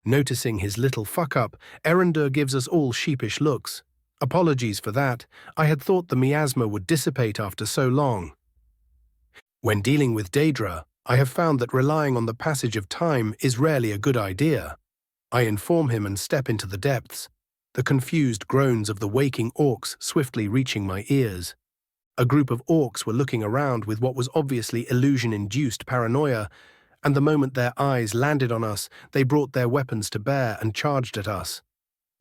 Noticing his little fuck-up, Erendur gives us all sheepish looks. Apologies for that. I had thought the miasma would dissipate after so long. When dealing with Daedra, I have found that relying on the passage of time is rarely a good idea. I inform him and step into the depths, the confused groans of the waking orcs swiftly reaching my ears. A group of orcs were looking around with what was obviously illusion-induced paranoia, and the moment their eyes landed on us, they brought their weapons to bear and charged at us.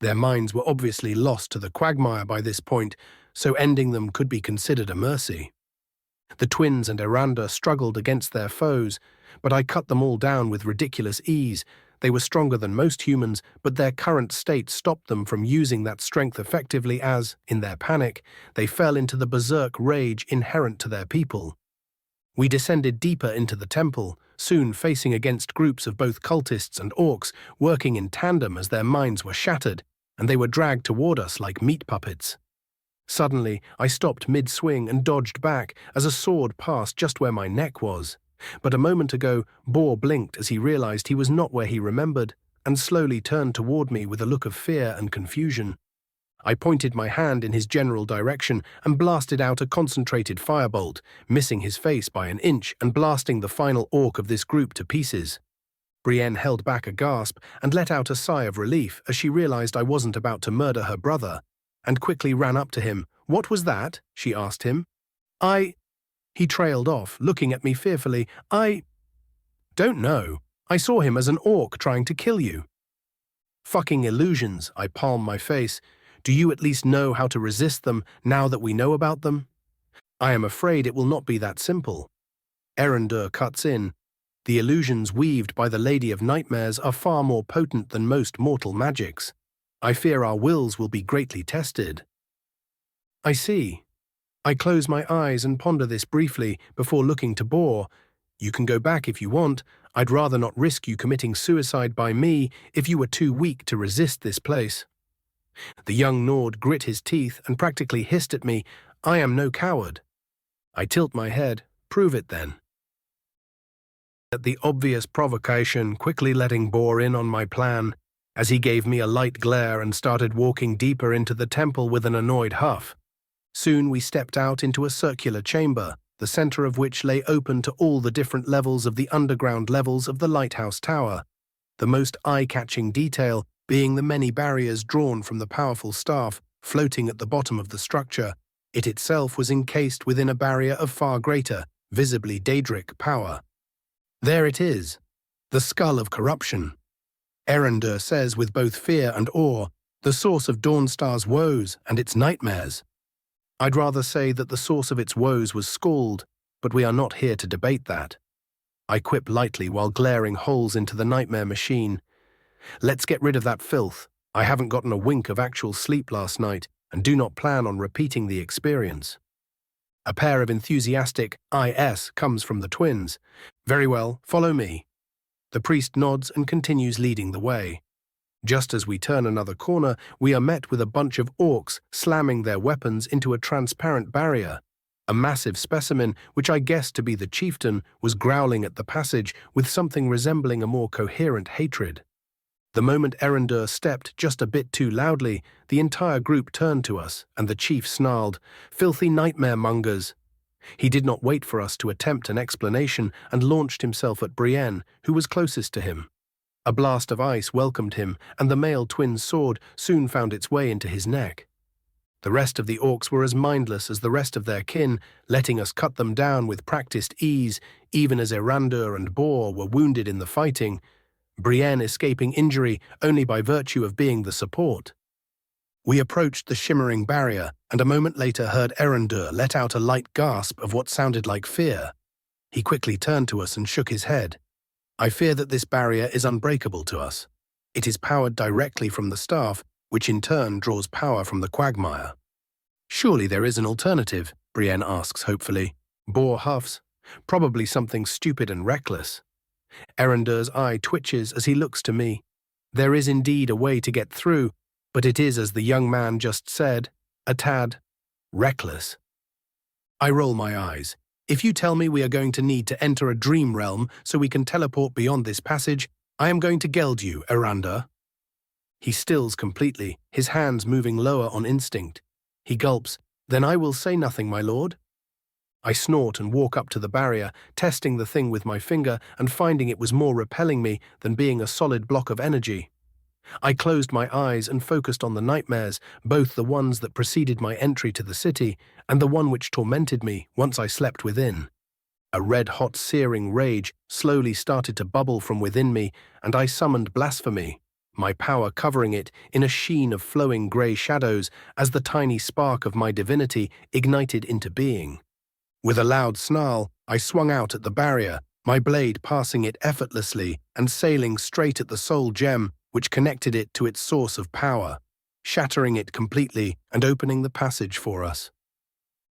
Their minds were obviously lost to the quagmire by this point, so ending them could be considered a mercy. The twins and Erendur struggled against their foes, but I cut them all down with ridiculous ease. They were stronger than most humans, but their current state stopped them from using that strength effectively as, in their panic, they fell into the berserk rage inherent to their people. We descended deeper into the temple, soon facing against groups of both cultists and orcs working in tandem as their minds were shattered, and they were dragged toward us like meat puppets. Suddenly, I stopped mid-swing and dodged back as a sword passed just where my neck was. But a moment ago, Boar blinked as he realized he was not where he remembered, and slowly turned toward me with a look of fear and confusion. I pointed my hand in his general direction and blasted out a concentrated firebolt, missing his face by an inch and blasting the final orc of this group to pieces. Brienne held back a gasp and let out a sigh of relief as she realized I wasn't about to murder her brother, and quickly ran up to him. "What was that?" she asked him. He trailed off, looking at me fearfully. "I don't know. I saw him as an orc trying to kill you." Fucking illusions, I palm my face. Do you at least know how to resist them now that we know about them? I am afraid it will not be that simple. Erendur cuts in. The illusions weaved by the Lady of Nightmares are far more potent than most mortal magics. I fear our wills will be greatly tested. I see. I close my eyes and ponder this briefly before looking to Boar. You can go back if you want. I'd rather not risk you committing suicide by me if you were too weak to resist this place. The young Nord grit his teeth and practically hissed at me, "I am no coward." I tilt my head. Prove it then. At the obvious provocation, quickly letting bore in on my plan, as he gave me a light glare and started walking deeper into the temple with an annoyed huff. Soon we stepped out into a circular chamber, the center of which lay open to all the different levels of the underground levels of the lighthouse tower, the most eye-catching detail being the many barriers drawn from the powerful staff floating at the bottom of the structure. It itself was encased within a barrier of far greater, visibly Daedric power. There it is, the skull of corruption. Erendur says with both fear and awe, the source of Dawnstar's woes and its nightmares. I'd rather say that the source of its woes was Scald, but we are not here to debate that. I quip lightly while glaring holes into the nightmare machine. Let's get rid of that filth. I haven't gotten a wink of actual sleep last night and do not plan on repeating the experience. A pair of enthusiastic "IS" comes from the twins. Very well, follow me. The priest nods and continues leading the way. Just as we turn another corner, we are met with a bunch of orcs slamming their weapons into a transparent barrier. A massive specimen, which I guessed to be the chieftain, was growling at the passage with something resembling a more coherent hatred. The moment Erendur stepped just a bit too loudly, the entire group turned to us, and the chief snarled, "Filthy nightmare mongers!" He did not wait for us to attempt an explanation and launched himself at Brienne, who was closest to him. A blast of ice welcomed him, and the male twin's sword soon found its way into his neck. The rest of the orcs were as mindless as the rest of their kin, letting us cut them down with practiced ease, even as Erandur and Bor were wounded in the fighting, Brienne escaping injury only by virtue of being the support. We approached the shimmering barrier, and a moment later heard Erendur let out a light gasp of what sounded like fear. He quickly turned to us and shook his head. I fear that this barrier is unbreakable to us. It is powered directly from the staff, which in turn draws power from the quagmire. Surely there is an alternative, Brienne asks hopefully. Bor huffs. Probably something stupid and reckless. Erendur's eye twitches as he looks to me. There is indeed a way to get through, but it is, as the young man just said, a tad reckless. I roll my eyes. If you tell me we are going to need to enter a dream realm so we can teleport beyond this passage, I am going to geld you, Erandur. He stills completely, his hands moving lower on instinct. He gulps. Then I will say nothing, my lord. I snort and walk up to the barrier, testing the thing with my finger and finding it was more repelling me than being a solid block of energy. I closed my eyes and focused on the nightmares, both the ones that preceded my entry to the city and the one which tormented me once I slept within. A red-hot searing rage slowly started to bubble from within me, and I summoned blasphemy, my power covering it in a sheen of flowing grey shadows as the tiny spark of my divinity ignited into being. With a loud snarl, I swung out at the barrier, my blade passing it effortlessly and sailing straight at the soul gem which connected it to its source of power, shattering it completely and opening the passage for us.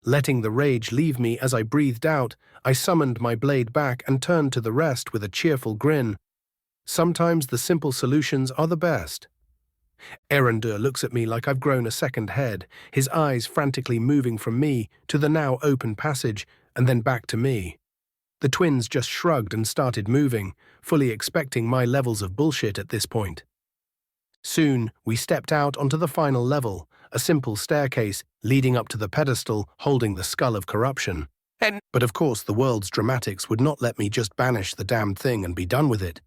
Letting the rage leave me as I breathed out, I summoned my blade back and turned to the rest with a cheerful grin. Sometimes the simple solutions are the best. Erendur looks at me like I've grown a second head, his eyes frantically moving from me to the now open passage and then back to me. The twins just shrugged and started moving, fully expecting my levels of bullshit at this point. Soon, we stepped out onto the final level, a simple staircase leading up to the pedestal holding the skull of corruption. But of course the world's dramatics would not let me just banish the damned thing and be done with it,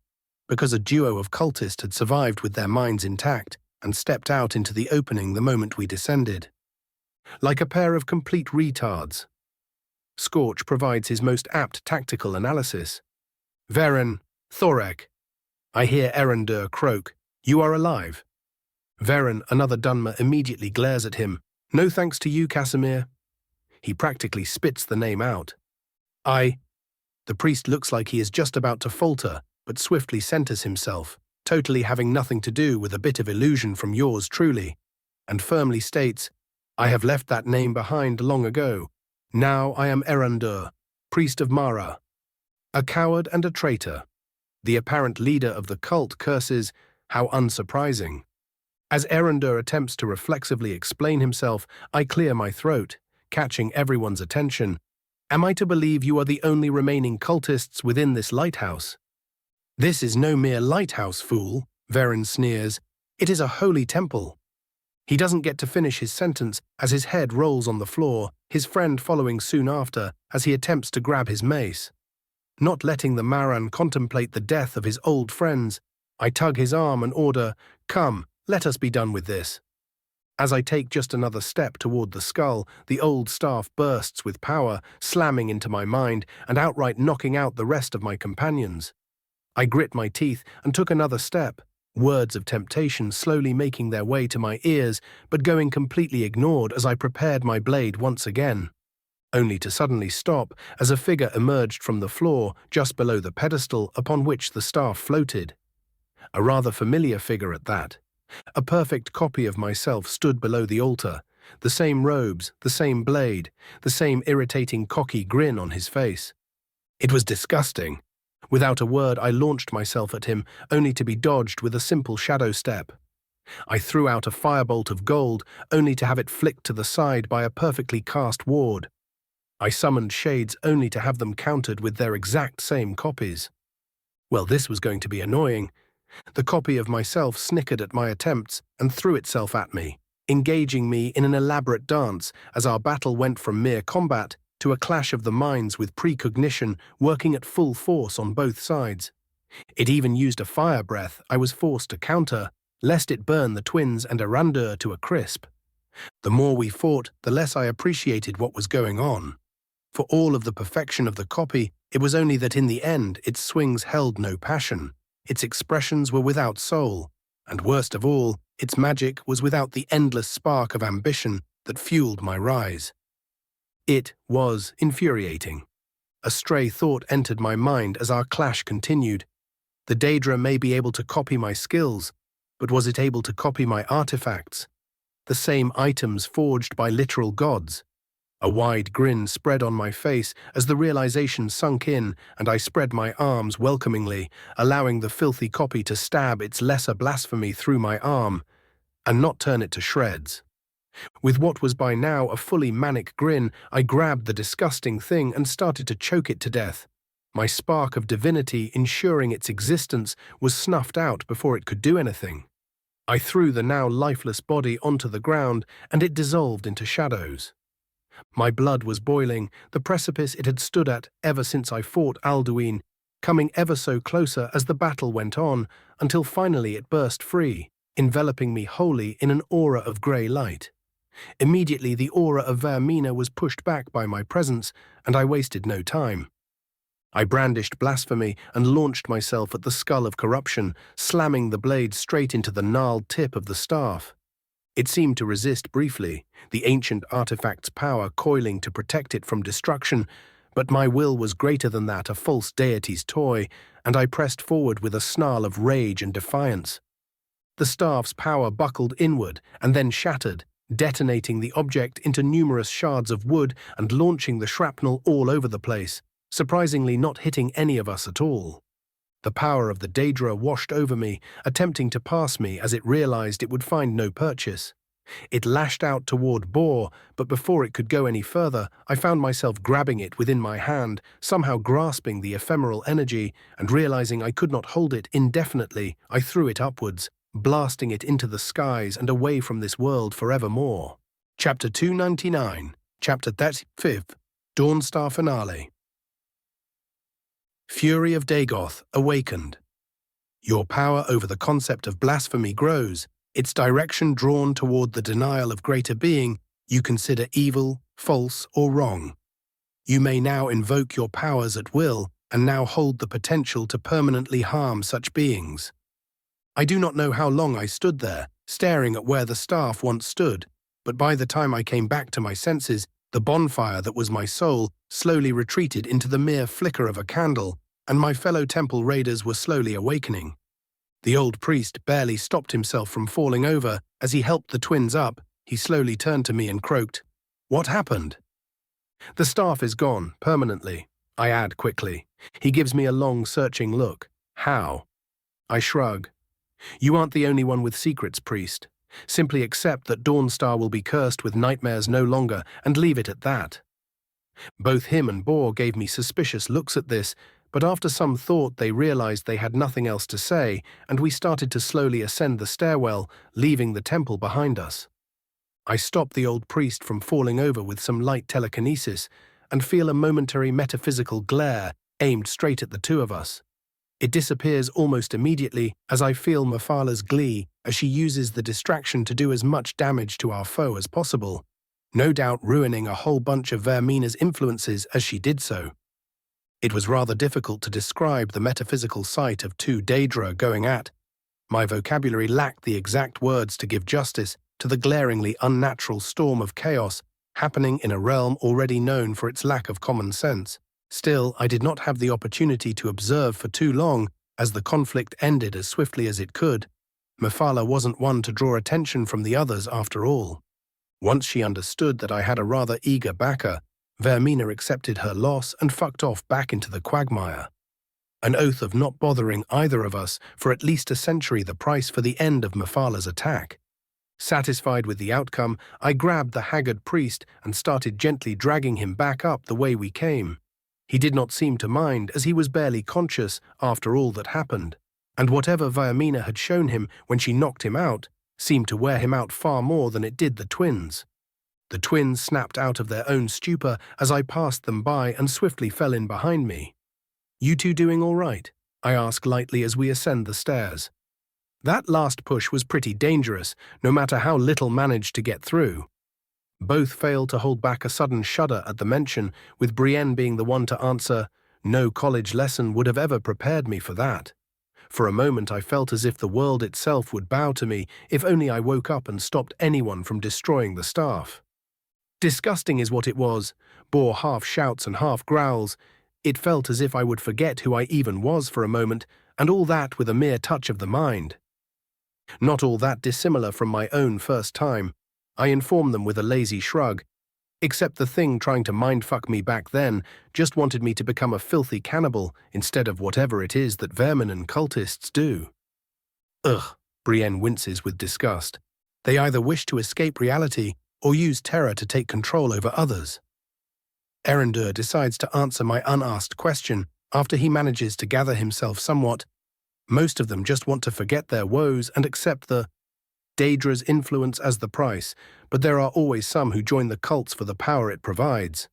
because a duo of cultists had survived with their minds intact and stepped out into the opening the moment we descended. Like a pair of complete retards. Scorch provides his most apt tactical analysis. Varen, Thorek. I hear Erendur croak. You are alive. Varen, another Dunmer, immediately glares at him. No thanks to you, Casimir. He practically spits the name out. The priest looks like he is just about to falter, but swiftly centers himself, totally having nothing to do with a bit of illusion from yours truly, and firmly states, I have left that name behind long ago. Now I am Erendur, priest of Mara. A coward and a traitor. The apparent leader of the cult curses, how unsurprising. As Erendur attempts to reflexively explain himself, I clear my throat, catching everyone's attention. Am I to believe you are the only remaining cultists within this lighthouse? This is no mere lighthouse, fool, Varen sneers. It is a holy temple. He doesn't get to finish his sentence as his head rolls on the floor, his friend following soon after as he attempts to grab his mace. Not letting the Maran contemplate the death of his old friends, I tug his arm and order, "Come, let us be done with this." As I take just another step toward the skull, the old staff bursts with power, slamming into my mind and outright knocking out the rest of my companions. I grit my teeth and took another step, words of temptation slowly making their way to my ears but going completely ignored as I prepared my blade once again, only to suddenly stop as a figure emerged from the floor just below the pedestal upon which the staff floated. A rather familiar figure at that. A perfect copy of myself stood below the altar, the same robes, the same blade, the same irritating cocky grin on his face. It was disgusting. Without a word, I launched myself at him, only to be dodged with a simple shadow step. I threw out a firebolt of gold, only to have it flicked to the side by a perfectly cast ward. I summoned shades only to have them countered with their exact same copies. Well, this was going to be annoying. The copy of myself snickered at my attempts and threw itself at me, engaging me in an elaborate dance as our battle went from mere combat to a clash of the minds with precognition working at full force on both sides. It even used a fire breath I was forced to counter, lest it burn the twins and Arandur to a crisp. The more we fought, the less I appreciated what was going on. For all of the perfection of the copy, it was only that in the end its swings held no passion, its expressions were without soul, and worst of all, its magic was without the endless spark of ambition that fueled my rise. It was infuriating. A stray thought entered my mind as our clash continued. The Daedra may be able to copy my skills, but was it able to copy my artifacts? The same items forged by literal gods. A wide grin spread on my face as the realization sunk in and I spread my arms welcomingly, allowing the filthy copy to stab its lesser blasphemy through my arm, and not turn it to shreds. With what was by now a fully manic grin, I grabbed the disgusting thing and started to choke it to death. My spark of divinity ensuring its existence was snuffed out before it could do anything. I threw the now lifeless body onto the ground and it dissolved into shadows. My blood was boiling, the precipice it had stood at ever since I fought Alduin, coming ever so closer as the battle went on, until finally it burst free, enveloping me wholly in an aura of grey light. Immediately the aura of Vermina was pushed back by my presence, and I wasted no time. I brandished blasphemy and launched myself at the skull of corruption, slamming the blade straight into the gnarled tip of the staff. It seemed to resist briefly, the ancient artifact's power coiling to protect it from destruction, but my will was greater than that a false deity's toy, and I pressed forward with a snarl of rage and defiance. The staff's power buckled inward and then shattered, detonating the object into numerous shards of wood and launching the shrapnel all over the place, surprisingly not hitting any of us at all. The power of the Daedra washed over me, attempting to pass me as it realized it would find no purchase. It lashed out toward Boar, but before it could go any further, I found myself grabbing it within my hand, somehow grasping the ephemeral energy, and realizing I could not hold it indefinitely, I threw it upwards, blasting it into the skies and away from this world forevermore. Chapter 299, Chapter 35, Dawnstar Finale. Fury of Dagoth awakened. Your power over the concept of blasphemy grows, its direction drawn toward the denial of greater being you consider evil, false, or wrong. You may now invoke your powers at will and now hold the potential to permanently harm such beings. I do not know how long I stood there, staring at where the staff once stood, but by the time I came back to my senses, the bonfire that was my soul slowly retreated into the mere flicker of a candle, and my fellow temple raiders were slowly awakening. The old priest barely stopped himself from falling over as he helped the twins up. He slowly turned to me and croaked, "What happened?" "The staff is gone, permanently," I add quickly. He gives me a long, searching look. "How?" I shrug. "You aren't the only one with secrets, priest. Simply accept that Dawnstar will be cursed with nightmares no longer and leave it at that." Both him and Boar gave me suspicious looks at this, but after some thought they realized they had nothing else to say, and we started to slowly ascend the stairwell, leaving the temple behind us. I stop the old priest from falling over with some light telekinesis and feel a momentary metaphysical glare aimed straight at the two of us. It disappears almost immediately as I feel Mafala's glee as she uses the distraction to do as much damage to our foe as possible, no doubt ruining a whole bunch of Vermina's influences as she did so. It was rather difficult to describe the metaphysical sight of two Daedra going at. My vocabulary lacked the exact words to give justice to the glaringly unnatural storm of chaos happening in a realm already known for its lack of common sense. Still, I did not have the opportunity to observe for too long as the conflict ended as swiftly as it could. Mafala wasn't one to draw attention from the others after all. Once she understood that I had a rather eager backer, Vermina accepted her loss and fucked off back into the quagmire. An oath of not bothering either of us for at least a century, the price for the end of Mafala's attack. Satisfied with the outcome, I grabbed the haggard priest and started gently dragging him back up the way we came. He did not seem to mind, as he was barely conscious after all that happened, and whatever Vermina had shown him when she knocked him out seemed to wear him out far more than it did the twins. The twins snapped out of their own stupor as I passed them by and swiftly fell in behind me. "You two doing all right?" I ask lightly as we ascend the stairs. That last push was pretty dangerous, no matter how little managed to get through. Both failed to hold back a sudden shudder at the mention, with Brienne being the one to answer. No college lesson would have ever prepared me for that. For a moment I felt as if the world itself would bow to me if only I woke up and stopped anyone from destroying the staff. Disgusting is what it was. Boar half shouts and half growls. It felt as if I would forget who I even was for a moment, and all that with a mere touch of the mind. Not all that dissimilar from my own first time, I informed them with a lazy shrug, except the thing trying to mindfuck me back then just wanted me to become a filthy cannibal instead of whatever it is that vermin and cultists do. Ugh, Brienne winces with disgust. They either wish to escape reality or use terror to take control over others. Erendur decides to answer my unasked question after he manages to gather himself somewhat. Most of them just want to forget their woes and accept the Daedra's influence as the price, but there are always some who join the cults for the power it provides.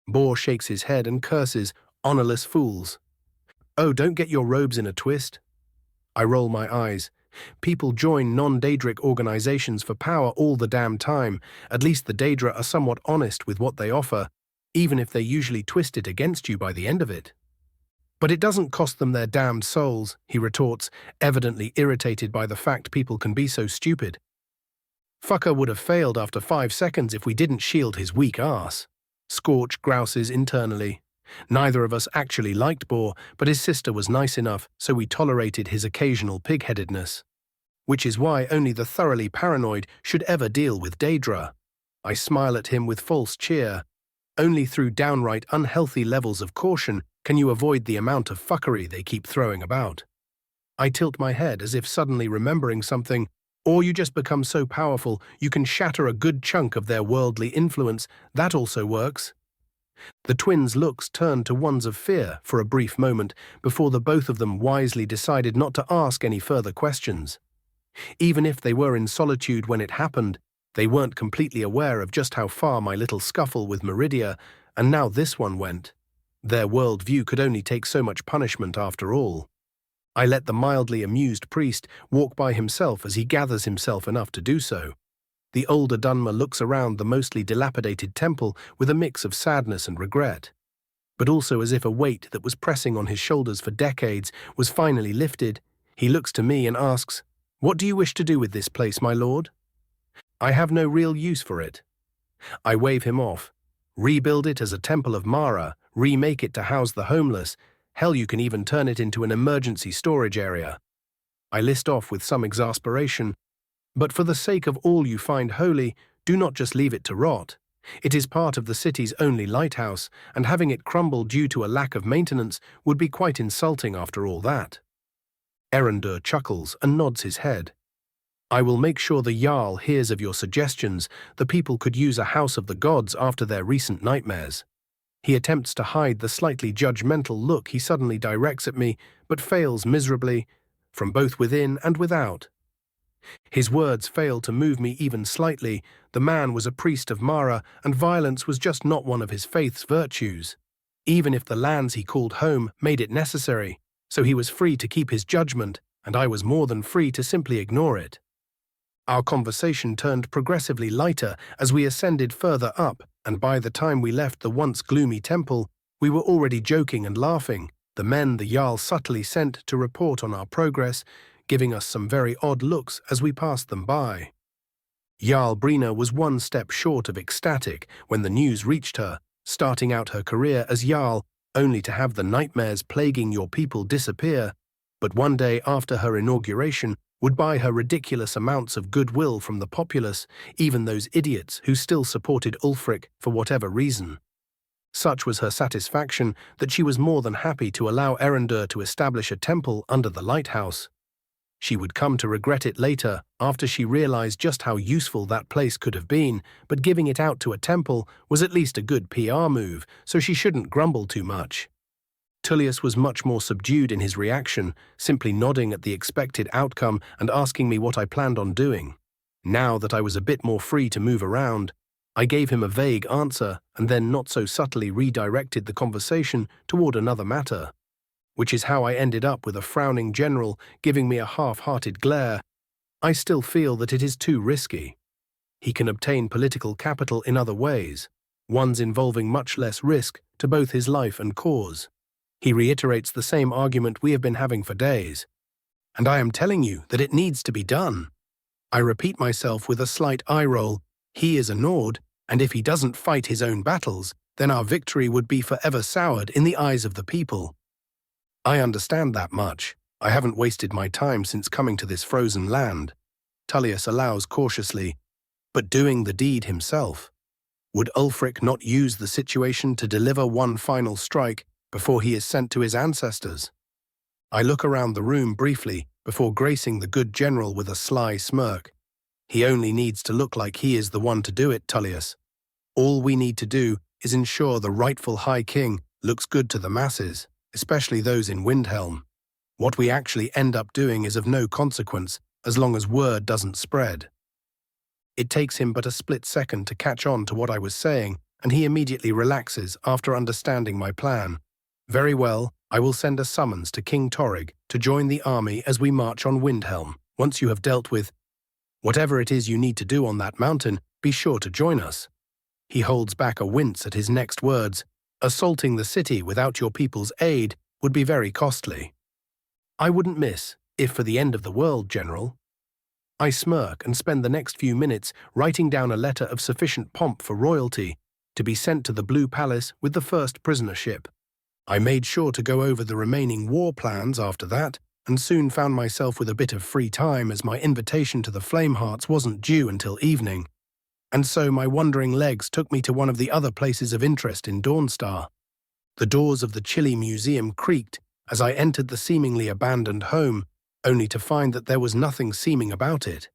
Boar shakes his head and curses, "Honorless fools." "Oh, don't get your robes in a twist." I roll my eyes. People join non-Daedric organizations for power all the damn time. At least the Daedra are somewhat honest with what they offer, even if they usually twist it against you by the end of it. "But it doesn't cost them their damned souls," he retorts, evidently irritated by the fact people can be so stupid. "Fucker would have failed after 5 seconds if we didn't shield his weak ass." Scorch grouses internally. Neither of us actually liked Boar, but his sister was nice enough, so we tolerated his occasional pig-headedness. Which is why only the thoroughly paranoid should ever deal with Daedra. I smile at him with false cheer. Only through downright unhealthy levels of caution can you avoid the amount of fuckery they keep throwing about. I tilt my head as if suddenly remembering something, or you just become so powerful you can shatter a good chunk of their worldly influence. That also works. The twins' looks turned to ones of fear for a brief moment before the both of them wisely decided not to ask any further questions. Even if they were in solitude when it happened, they weren't completely aware of just how far my little scuffle with Meridia, and now this one went. Their worldview could only take so much punishment after all. I let the mildly amused priest walk by himself as he gathers himself enough to do so. The older Dunmer looks around the mostly dilapidated temple with a mix of sadness and regret, but also as if a weight that was pressing on his shoulders for decades was finally lifted. He looks to me and asks, "What do you wish to do with this place, my lord?" "I have no real use for it." I wave him off. "Rebuild it as a temple of Mara, remake it to house the homeless. Hell, you can even turn it into an emergency storage area." I list off with some exasperation. "But for the sake of all you find holy, do not just leave it to rot. It is part of the city's only lighthouse, and having it crumble due to a lack of maintenance would be quite insulting after all that." Erendur chuckles and nods his head. "I will make sure the Jarl hears of your suggestions. The people could use a house of the gods after their recent nightmares." He attempts to hide the slightly judgmental look he suddenly directs at me, but fails miserably, from both within and without. His words fail to move me even slightly. The man was a priest of Mara, and violence was just not one of his faith's virtues, even if the lands he called home made it necessary, so he was free to keep his judgment, and I was more than free to simply ignore it. Our conversation turned progressively lighter as we ascended further up, and by the time we left the once gloomy temple, we were already joking and laughing, the men the Jarl subtly sent to report on our progress, giving us some very odd looks as we passed them by. Jarl Brina was one step short of ecstatic when the news reached her, starting out her career as Jarl, only to have the nightmares plaguing your people disappear, but one day after her inauguration would buy her ridiculous amounts of goodwill from the populace, even those idiots who still supported Ulfric for whatever reason. Such was her satisfaction that she was more than happy to allow Erendur to establish a temple under the lighthouse. She would come to regret it later, after she realized just how useful that place could have been, but giving it out to a temple was at least a good PR move, so she shouldn't grumble too much. Tullius was much more subdued in his reaction, simply nodding at the expected outcome and asking me what I planned on doing. Now that I was a bit more free to move around, I gave him a vague answer and then not so subtly redirected the conversation toward another matter, which is how I ended up with a frowning general giving me a half-hearted glare. I still feel that it is too risky. He can obtain political capital in other ways, ones involving much less risk to both his life and cause. He reiterates the same argument we have been having for days. And I am telling you that it needs to be done. I repeat myself with a slight eye roll. He is a Nord, and if he doesn't fight his own battles, then our victory would be forever soured in the eyes of the people. I understand that much. I haven't wasted my time since coming to this frozen land. Tullius allows cautiously, but doing the deed himself. Would Ulfric not use the situation to deliver one final strike before he is sent to his ancestors? I look around the room briefly before gracing the good general with a sly smirk. He only needs to look like he is the one to do it, Tullius. All we need to do is ensure the rightful High King looks good to the masses, especially those in Windhelm. What we actually end up doing is of no consequence as long as word doesn't spread. It takes him but a split second to catch on to what I was saying, and he immediately relaxes after understanding my plan. Very well, I will send a summons to King Torrig to join the army as we march on Windhelm. Once you have dealt with whatever it is you need to do on that mountain, be sure to join us. He holds back a wince at his next words. Assaulting the city without your people's aid would be very costly. I wouldn't miss, if for the end of the world, General. I smirk and spend the next few minutes writing down a letter of sufficient pomp for royalty to be sent to the Blue Palace with the first prisoner ship. I made sure to go over the remaining war plans after that, and soon found myself with a bit of free time as my invitation to the Flamehearts wasn't due until evening. And so my wandering legs took me to one of the other places of interest in Dawnstar. The doors of the chilly museum creaked as I entered the seemingly abandoned home, only to find that there was nothing seeming about it.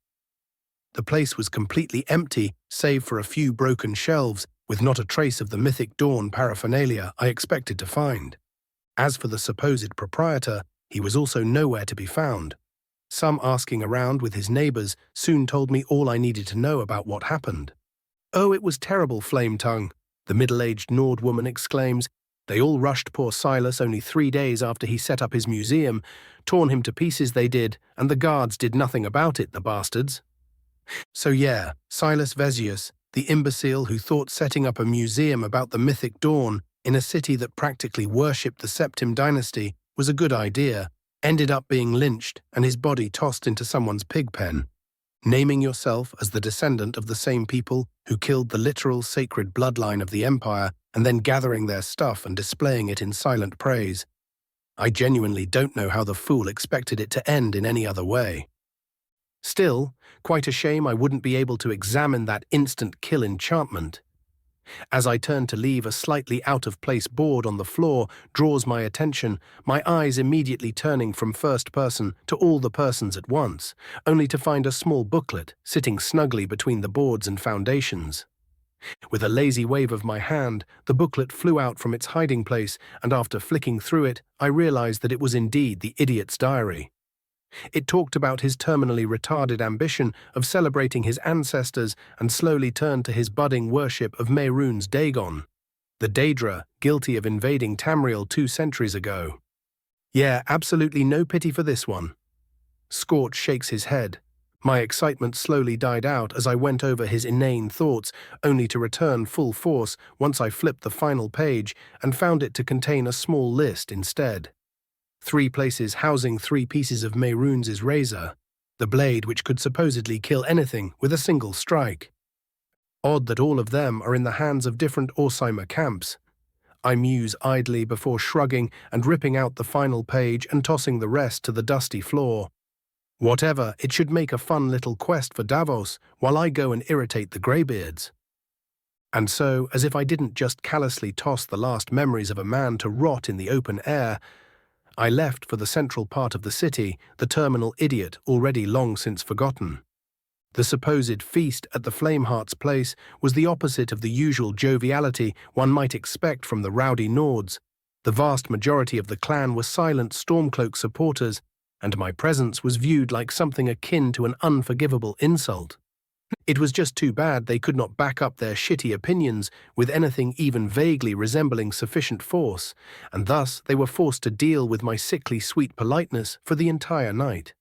The place was completely empty, save for a few broken shelves, with not a trace of the mythic Dawn paraphernalia I expected to find. As for the supposed proprietor, he was also nowhere to be found. Some asking around with his neighbors soon told me all I needed to know about what happened. "Oh, it was terrible, Flametongue," the middle-aged Nord woman exclaims. "They all rushed poor Silas only 3 days after he set up his museum. Torn him to pieces they did, and the guards did nothing about it, the bastards." So yeah, Silas Vezius, the imbecile who thought setting up a museum about the mythic Dawn in a city that practically worshipped the Septim dynasty was a good idea, ended up being lynched and his body tossed into someone's pig pen. Naming yourself as the descendant of the same people who killed the literal sacred bloodline of the Empire and then gathering their stuff and displaying it in silent praise. I genuinely don't know how the fool expected it to end in any other way. Still, quite a shame I wouldn't be able to examine that instant kill enchantment. As I turn to leave, a slightly out-of-place board on the floor draws my attention, my eyes immediately turning from first person to all the persons at once, only to find a small booklet sitting snugly between the boards and foundations. With a lazy wave of my hand, the booklet flew out from its hiding place, and after flicking through it, I realized that it was indeed the idiot's diary. It talked about his terminally retarded ambition of celebrating his ancestors and slowly turned to his budding worship of Mehrunes Dagon, the Daedra, guilty of invading Tamriel 2 centuries ago. Yeah, absolutely no pity for this one. Scorch shakes his head. My excitement slowly died out as I went over his inane thoughts, only to return full force once I flipped the final page and found it to contain a small list instead. 3 places housing 3 pieces of Mehrunes' razor, the blade which could supposedly kill anything with a single strike. Odd that all of them are in the hands of different Orsimer camps. I muse idly before shrugging and ripping out the final page and tossing the rest to the dusty floor. Whatever, it should make a fun little quest for Davos while I go and irritate the greybeards. And so, as if I didn't just callously toss the last memories of a man to rot in the open air, I left for the central part of the city, the terminal idiot already long since forgotten. The supposed feast at the Flameheart's place was the opposite of the usual joviality one might expect from the rowdy Nords. The vast majority of the clan were silent Stormcloak supporters, and my presence was viewed like something akin to an unforgivable insult. It was just too bad they could not back up their shitty opinions with anything even vaguely resembling sufficient force, and thus they were forced to deal with my sickly sweet politeness for the entire night.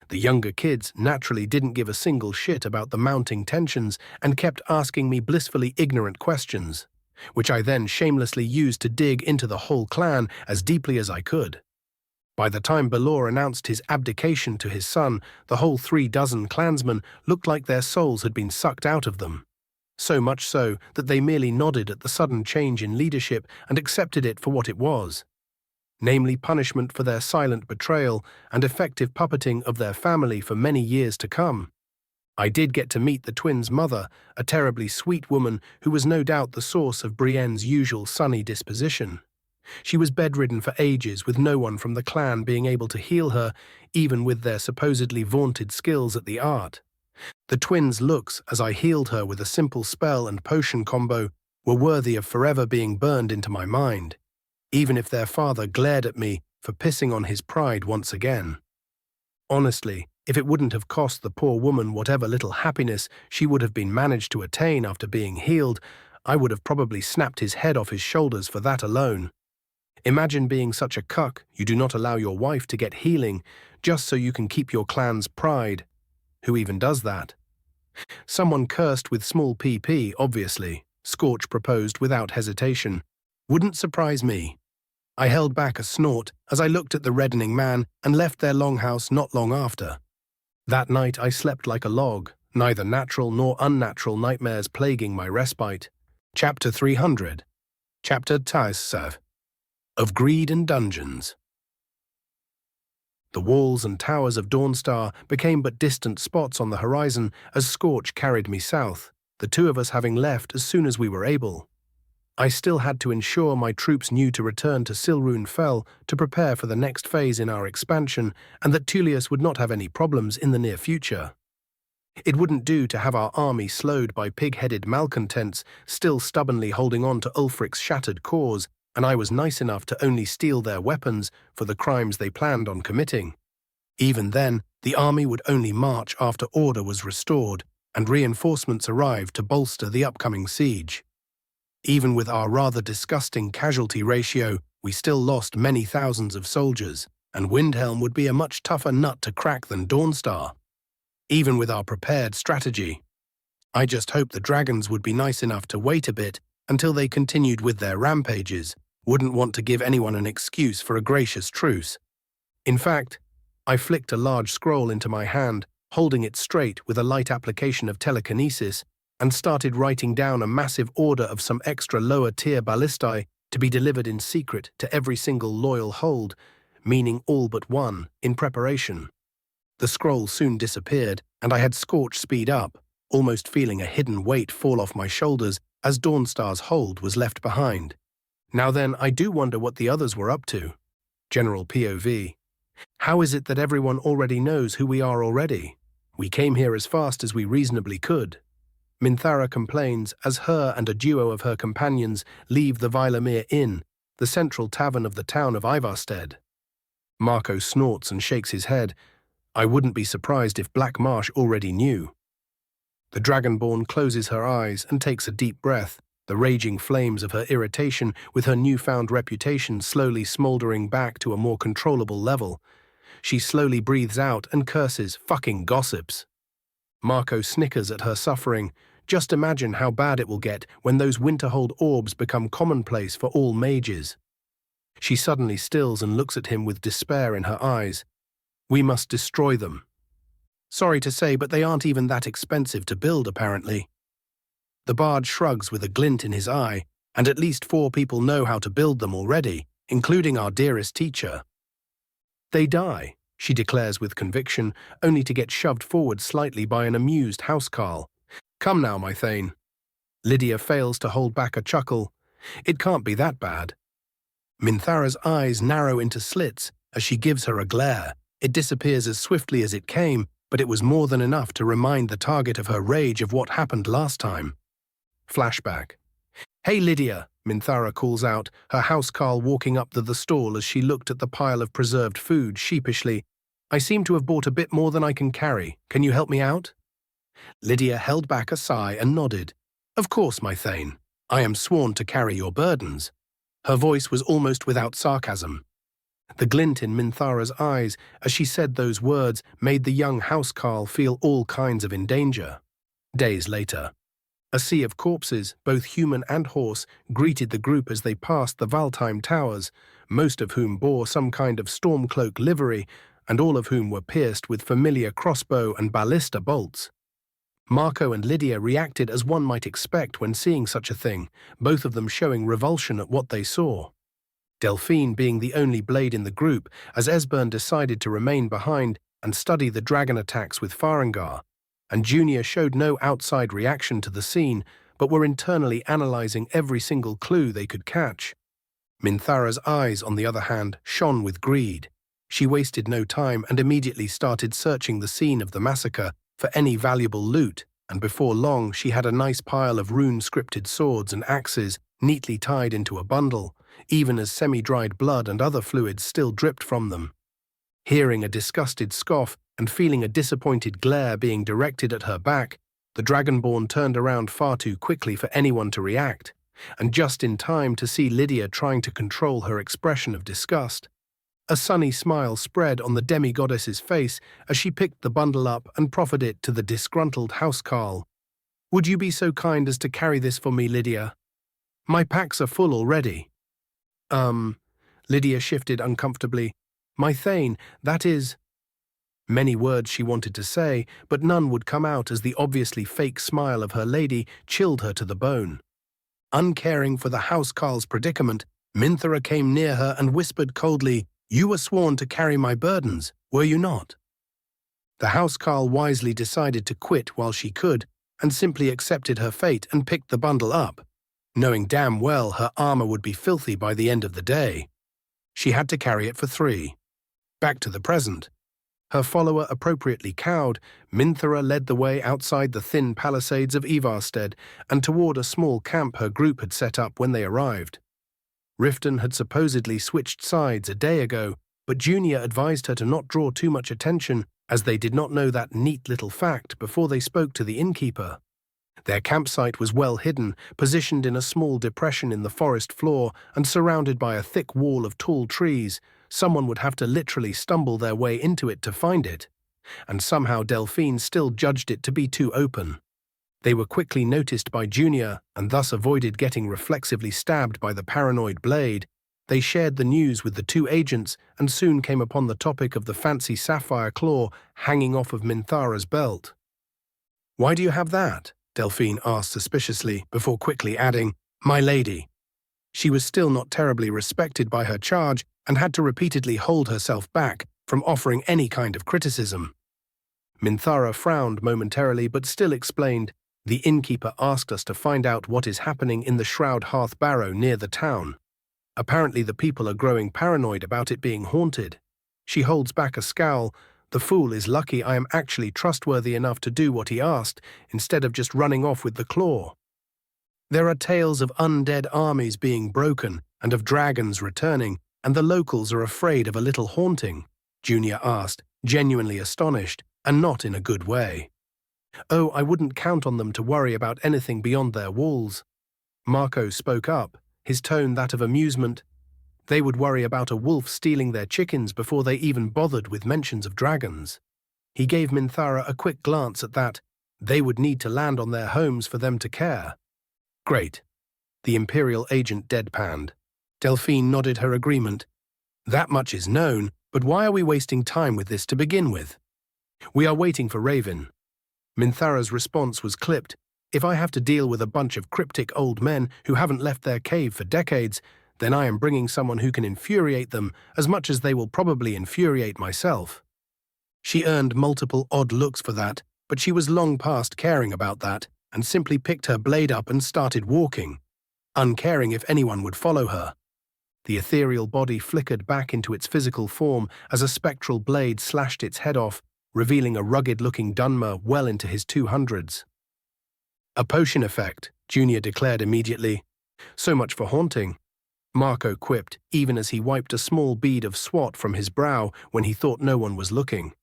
The younger kids naturally didn't give a single shit about the mounting tensions and kept asking me blissfully ignorant questions, which I then shamelessly used to dig into the whole clan as deeply as I could. By the time Balor announced his abdication to his son, the whole 36 clansmen looked like their souls had been sucked out of them. So much so that they merely nodded at the sudden change in leadership and accepted it for what it was, namely punishment for their silent betrayal and effective puppeting of their family for many years to come. I did get to meet the twins' mother, a terribly sweet woman who was no doubt the source of Brienne's usual sunny disposition. She was bedridden for ages, with no one from the clan being able to heal her, even with their supposedly vaunted skills at the art. The twins' looks, as I healed her with a simple spell and potion combo, were worthy of forever being burned into my mind, even if their father glared at me for pissing on his pride once again. Honestly, if it wouldn't have cost the poor woman whatever little happiness she would have been managed to attain after being healed, I would have probably snapped his head off his shoulders for that alone. Imagine being such a cuck you do not allow your wife to get healing just so you can keep your clan's pride. Who even does that? Someone cursed with small pp, obviously, Scorch proposed without hesitation. Wouldn't surprise me. I held back a snort as I looked at the reddening man and left their longhouse not long after. That night I slept like a log, neither natural nor unnatural nightmares plaguing my respite. Chapter 300. Chapter Taissav. Of Greed and Dungeons. The walls and towers of Dawnstar became but distant spots on the horizon as Scorch carried me south, the 2 of us having left as soon as we were able. I still had to ensure my troops knew to return to Silrune Fell to prepare for the next phase in our expansion, and that Tullius would not have any problems in the near future. It wouldn't do to have our army slowed by pig-headed malcontents still stubbornly holding on to Ulfric's shattered cause, and I was nice enough to only steal their weapons for the crimes they planned on committing. Even then, the army would only march after order was restored, and reinforcements arrived to bolster the upcoming siege. Even with our rather disgusting casualty ratio, we still lost many thousands of soldiers, and Windhelm would be a much tougher nut to crack than Dawnstar. Even with our prepared strategy, I just hoped the dragons would be nice enough to wait a bit until they continued with their rampages, wouldn't want to give anyone an excuse for a gracious truce. In fact, I flicked a large scroll into my hand, holding it straight with a light application of telekinesis, and started writing down a massive order of some extra lower-tier ballistae to be delivered in secret to every single loyal hold, meaning all but one, in preparation. The scroll soon disappeared, and I had Scorch speed up, almost feeling a hidden weight fall off my shoulders as Dawnstar's hold was left behind. Now then, I do wonder what the others were up to. General POV. How is it that everyone already knows who we are already? We came here as fast as we reasonably could. Minthara complains as her and a duo of her companions leave the Vilemere Inn, the central tavern of the town of Ivarstead. Marco snorts and shakes his head. I wouldn't be surprised if Black Marsh already knew. The Dragonborn closes her eyes and takes a deep breath, the raging flames of her irritation with her newfound reputation slowly smouldering back to a more controllable level. She slowly breathes out and curses, "Fucking gossips." Marco snickers at her suffering. Just imagine how bad it will get when those Winterhold orbs become commonplace for all mages. She suddenly stills and looks at him with despair in her eyes. We must destroy them. Sorry to say, but they aren't even that expensive to build, apparently. The bard shrugs with a glint in his eye, and at least 4 people know how to build them already, including our dearest teacher. They die, she declares with conviction, only to get shoved forward slightly by an amused housecarl. Come now, my Thane. Lydia fails to hold back a chuckle. It can't be that bad. Minthara's eyes narrow into slits as she gives her a glare. It disappears as swiftly as it came, but it was more than enough to remind the target of her rage of what happened last time. Flashback. Hey Lydia, Minthara calls out, her housecarl walking up to the stall as she looked at the pile of preserved food sheepishly. I seem to have bought a bit more than I can carry. Can you help me out? Lydia held back a sigh and nodded. Of course, my Thane. I am sworn to carry your burdens. Her voice was almost without sarcasm. The glint in Minthara's eyes as she said those words made the young housecarl feel all kinds of in danger. Days later, a sea of corpses, both human and horse, greeted the group as they passed the Valtheim towers, most of whom bore some kind of stormcloak livery, and all of whom were pierced with familiar crossbow and ballista bolts. Marco and Lydia reacted as one might expect when seeing such a thing, both of them showing revulsion at what they saw. Delphine being the only blade in the group, as Esbern decided to remain behind and study the dragon attacks with Farengar, and Junior showed no outside reaction to the scene, but were internally analyzing every single clue they could catch. Minthara's eyes, on the other hand, shone with greed. She wasted no time and immediately started searching the scene of the massacre for any valuable loot, and before long she had a nice pile of rune-scripted swords and axes neatly tied into a bundle, even as semi-dried blood and other fluids still dripped from them. Hearing a disgusted scoff and feeling a disappointed glare being directed at her back, the Dragonborn turned around far too quickly for anyone to react, and just in time to see Lydia trying to control her expression of disgust. A sunny smile spread on the demi-goddess's face as she picked the bundle up and proffered it to the disgruntled housecarl. Would you be so kind as to carry this for me, Lydia? My packs are full already. Lydia shifted uncomfortably. My Thane, that is... Many words she wanted to say, but none would come out as the obviously fake smile of her lady chilled her to the bone. Uncaring for the housecarl's predicament, Minthara came near her and whispered coldly, You were sworn to carry my burdens, were you not? The housecarl wisely decided to quit while she could, and simply accepted her fate and picked the bundle up, knowing damn well her armor would be filthy by the end of the day. She had to carry it for 3. Back to the present. Her follower appropriately cowed, Minthara led the way outside the thin palisades of Ivarstead and toward a small camp her group had set up when they arrived. Riften had supposedly switched sides a day ago, but Junior advised her to not draw too much attention as they did not know that neat little fact before they spoke to the innkeeper. Their campsite was well hidden, positioned in a small depression in the forest floor and surrounded by a thick wall of tall trees. Someone would have to literally stumble their way into it to find it, and somehow Delphine still judged it to be too open. They were quickly noticed by Junior and thus avoided getting reflexively stabbed by the paranoid blade. They shared the news with the 2 agents and soon came upon the topic of the fancy sapphire claw hanging off of Minthara's belt. Why do you have that? Delphine asked suspiciously before quickly adding, My lady. She was still not terribly respected by her charge and had to repeatedly hold herself back from offering any kind of criticism. Minthara frowned momentarily but still explained, The innkeeper asked us to find out what is happening in the Shroud Hearth Barrow near the town. Apparently the people are growing paranoid about it being haunted. She holds back a scowl, The fool is lucky I am actually trustworthy enough to do what he asked, instead of just running off with the claw. There are tales of undead armies being broken and of dragons returning, and the locals are afraid of a little haunting, Junior asked, genuinely astonished, and not in a good way. Oh, I wouldn't count on them to worry about anything beyond their walls. Marco spoke up, his tone that of amusement. They would worry about a wolf stealing their chickens before they even bothered with mentions of dragons. He gave Minthara a quick glance at that. They would need to land on their homes for them to care. Great. The Imperial agent deadpanned. Delphine nodded her agreement. That much is known, but why are we wasting time with this to begin with? We are waiting for Raven. Minthara's response was clipped. If I have to deal with a bunch of cryptic old men who haven't left their cave for decades, then I am bringing someone who can infuriate them as much as they will probably infuriate myself. She earned multiple odd looks for that, but she was long past caring about that, and simply picked her blade up and started walking, uncaring if anyone would follow her. The ethereal body flickered back into its physical form as a spectral blade slashed its head off, revealing a rugged-looking Dunmer well into his 200s. A potion effect, Junior declared immediately. So much for haunting. Marco quipped, even as he wiped a small bead of swat from his brow when he thought no one was looking.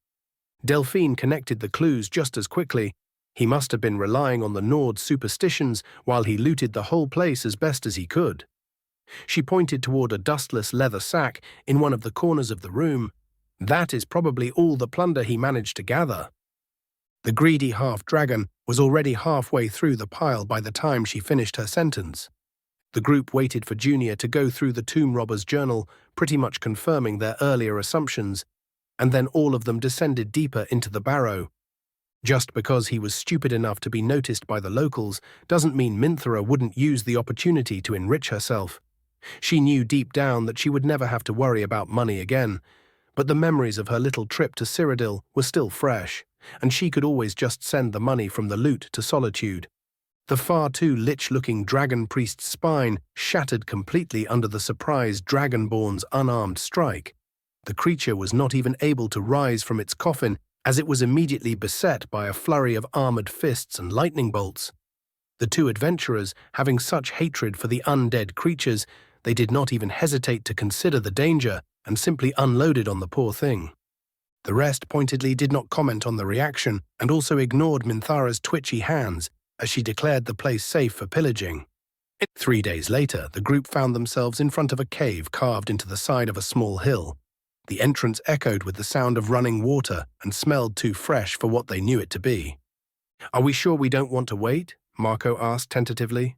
Delphine connected the clues just as quickly. He must have been relying on the Nord's superstitions while he looted the whole place as best as he could. She pointed toward a dustless leather sack in one of the corners of the room. That is probably all the plunder he managed to gather. The greedy half-dragon was already halfway through the pile by the time she finished her sentence. The group waited for Junior to go through the tomb robber's journal, pretty much confirming their earlier assumptions, and then all of them descended deeper into the barrow. Just because he was stupid enough to be noticed by the locals doesn't mean Minthara wouldn't use the opportunity to enrich herself. She knew deep down that she would never have to worry about money again, but the memories of her little trip to Cyrodiil were still fresh, and she could always just send the money from the loot to Solitude. The far too lich-looking dragon priest's spine shattered completely under the surprised dragonborn's unarmed strike. The creature was not even able to rise from its coffin, as it was immediately beset by a flurry of armored fists and lightning bolts. The two adventurers, having such hatred for the undead creatures, they did not even hesitate to consider the danger and simply unloaded on the poor thing. The rest pointedly did not comment on the reaction and also ignored Minthara's twitchy hands as she declared the place safe for pillaging. 3 days later, the group found themselves in front of a cave carved into the side of a small hill. The entrance echoed with the sound of running water and smelled too fresh for what they knew it to be. "Are we sure we don't want to wait?" Marco asked tentatively.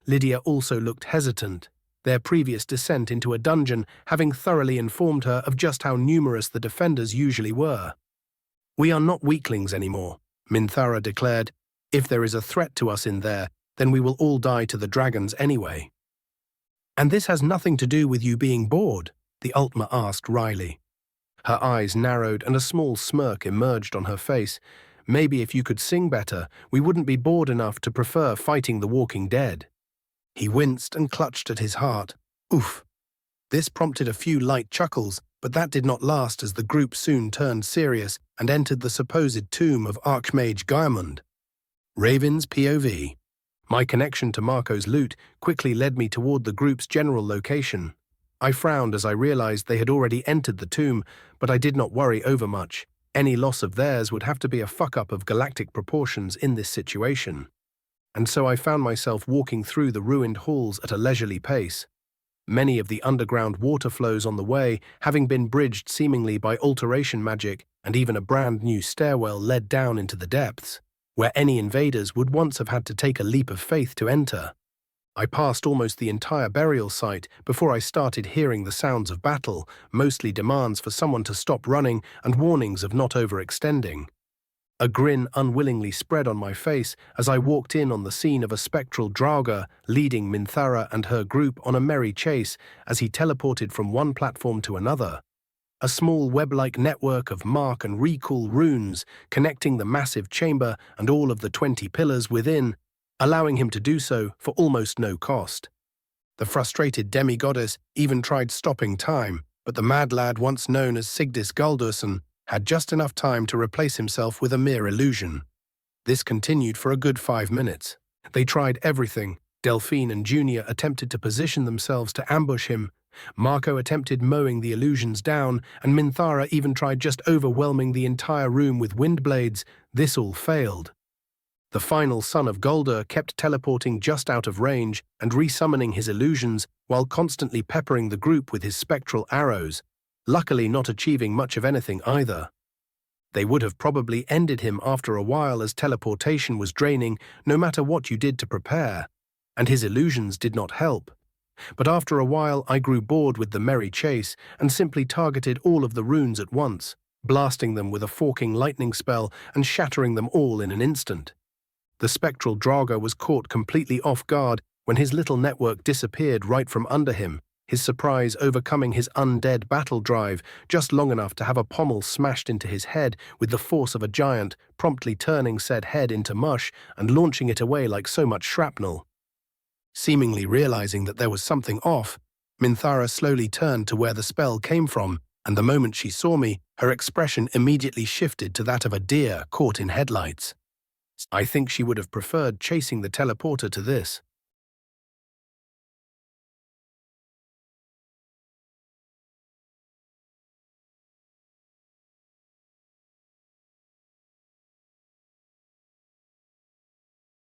Lydia also looked hesitant, their previous descent into a dungeon having thoroughly informed her of just how numerous the defenders usually were. "We are not weaklings anymore," Minthara declared. "If there is a threat to us in there, then we will all die to the dragons anyway." "And this has nothing to do with you being bored?" the Ultima asked wryly. Her eyes narrowed and a small smirk emerged on her face. "Maybe if you could sing better, we wouldn't be bored enough to prefer fighting the walking dead." He winced and clutched at his heart. Oof. This prompted a few light chuckles, but that did not last as the group soon turned serious and entered the supposed tomb of Archmage Gaimund. Raven's POV. My connection to Marco's loot quickly led me toward the group's general location. I frowned as I realized they had already entered the tomb, but I did not worry overmuch. Any loss of theirs would have to be a fuck-up of galactic proportions in this situation. And so I found myself walking through the ruined halls at a leisurely pace. Many of the underground water flows on the way having been bridged seemingly by alteration magic, and even a brand new stairwell led down into the depths, where any invaders would once have had to take a leap of faith to enter. I passed almost the entire burial site before I started hearing the sounds of battle, mostly demands for someone to stop running and warnings of not overextending. A grin unwillingly spread on my face as I walked in on the scene of a spectral Draugr leading Minthara and her group on a merry chase as he teleported from one platform to another. A small web-like network of mark and recall runes connecting the massive chamber and all of the 20 pillars within, allowing him to do so for almost no cost. The frustrated demigoddess even tried stopping time, but the mad lad once known as Sigdis Guldursson had just enough time to replace himself with a mere illusion. This continued for a good 5 minutes. They tried everything. Delphine and Junior attempted to position themselves to ambush him. Marco attempted mowing the illusions down, and Minthara even tried just overwhelming the entire room with wind blades. This all failed. The final son of Golder kept teleporting just out of range and resummoning his illusions while constantly peppering the group with his spectral arrows, luckily not achieving much of anything either. They would have probably ended him after a while, as teleportation was draining no matter what you did to prepare, and his illusions did not help. But after a while I grew bored with the merry chase and simply targeted all of the runes at once, blasting them with a forking lightning spell and shattering them all in an instant. The spectral Draugr was caught completely off guard when his little network disappeared right from under him, his surprise overcoming his undead battle drive just long enough to have a pommel smashed into his head with the force of a giant, promptly turning said head into mush and launching it away like so much shrapnel. Seemingly realizing that there was something off, Minthara slowly turned to where the spell came from, and the moment she saw me, her expression immediately shifted to that of a deer caught in headlights. I think she would have preferred chasing the teleporter to this.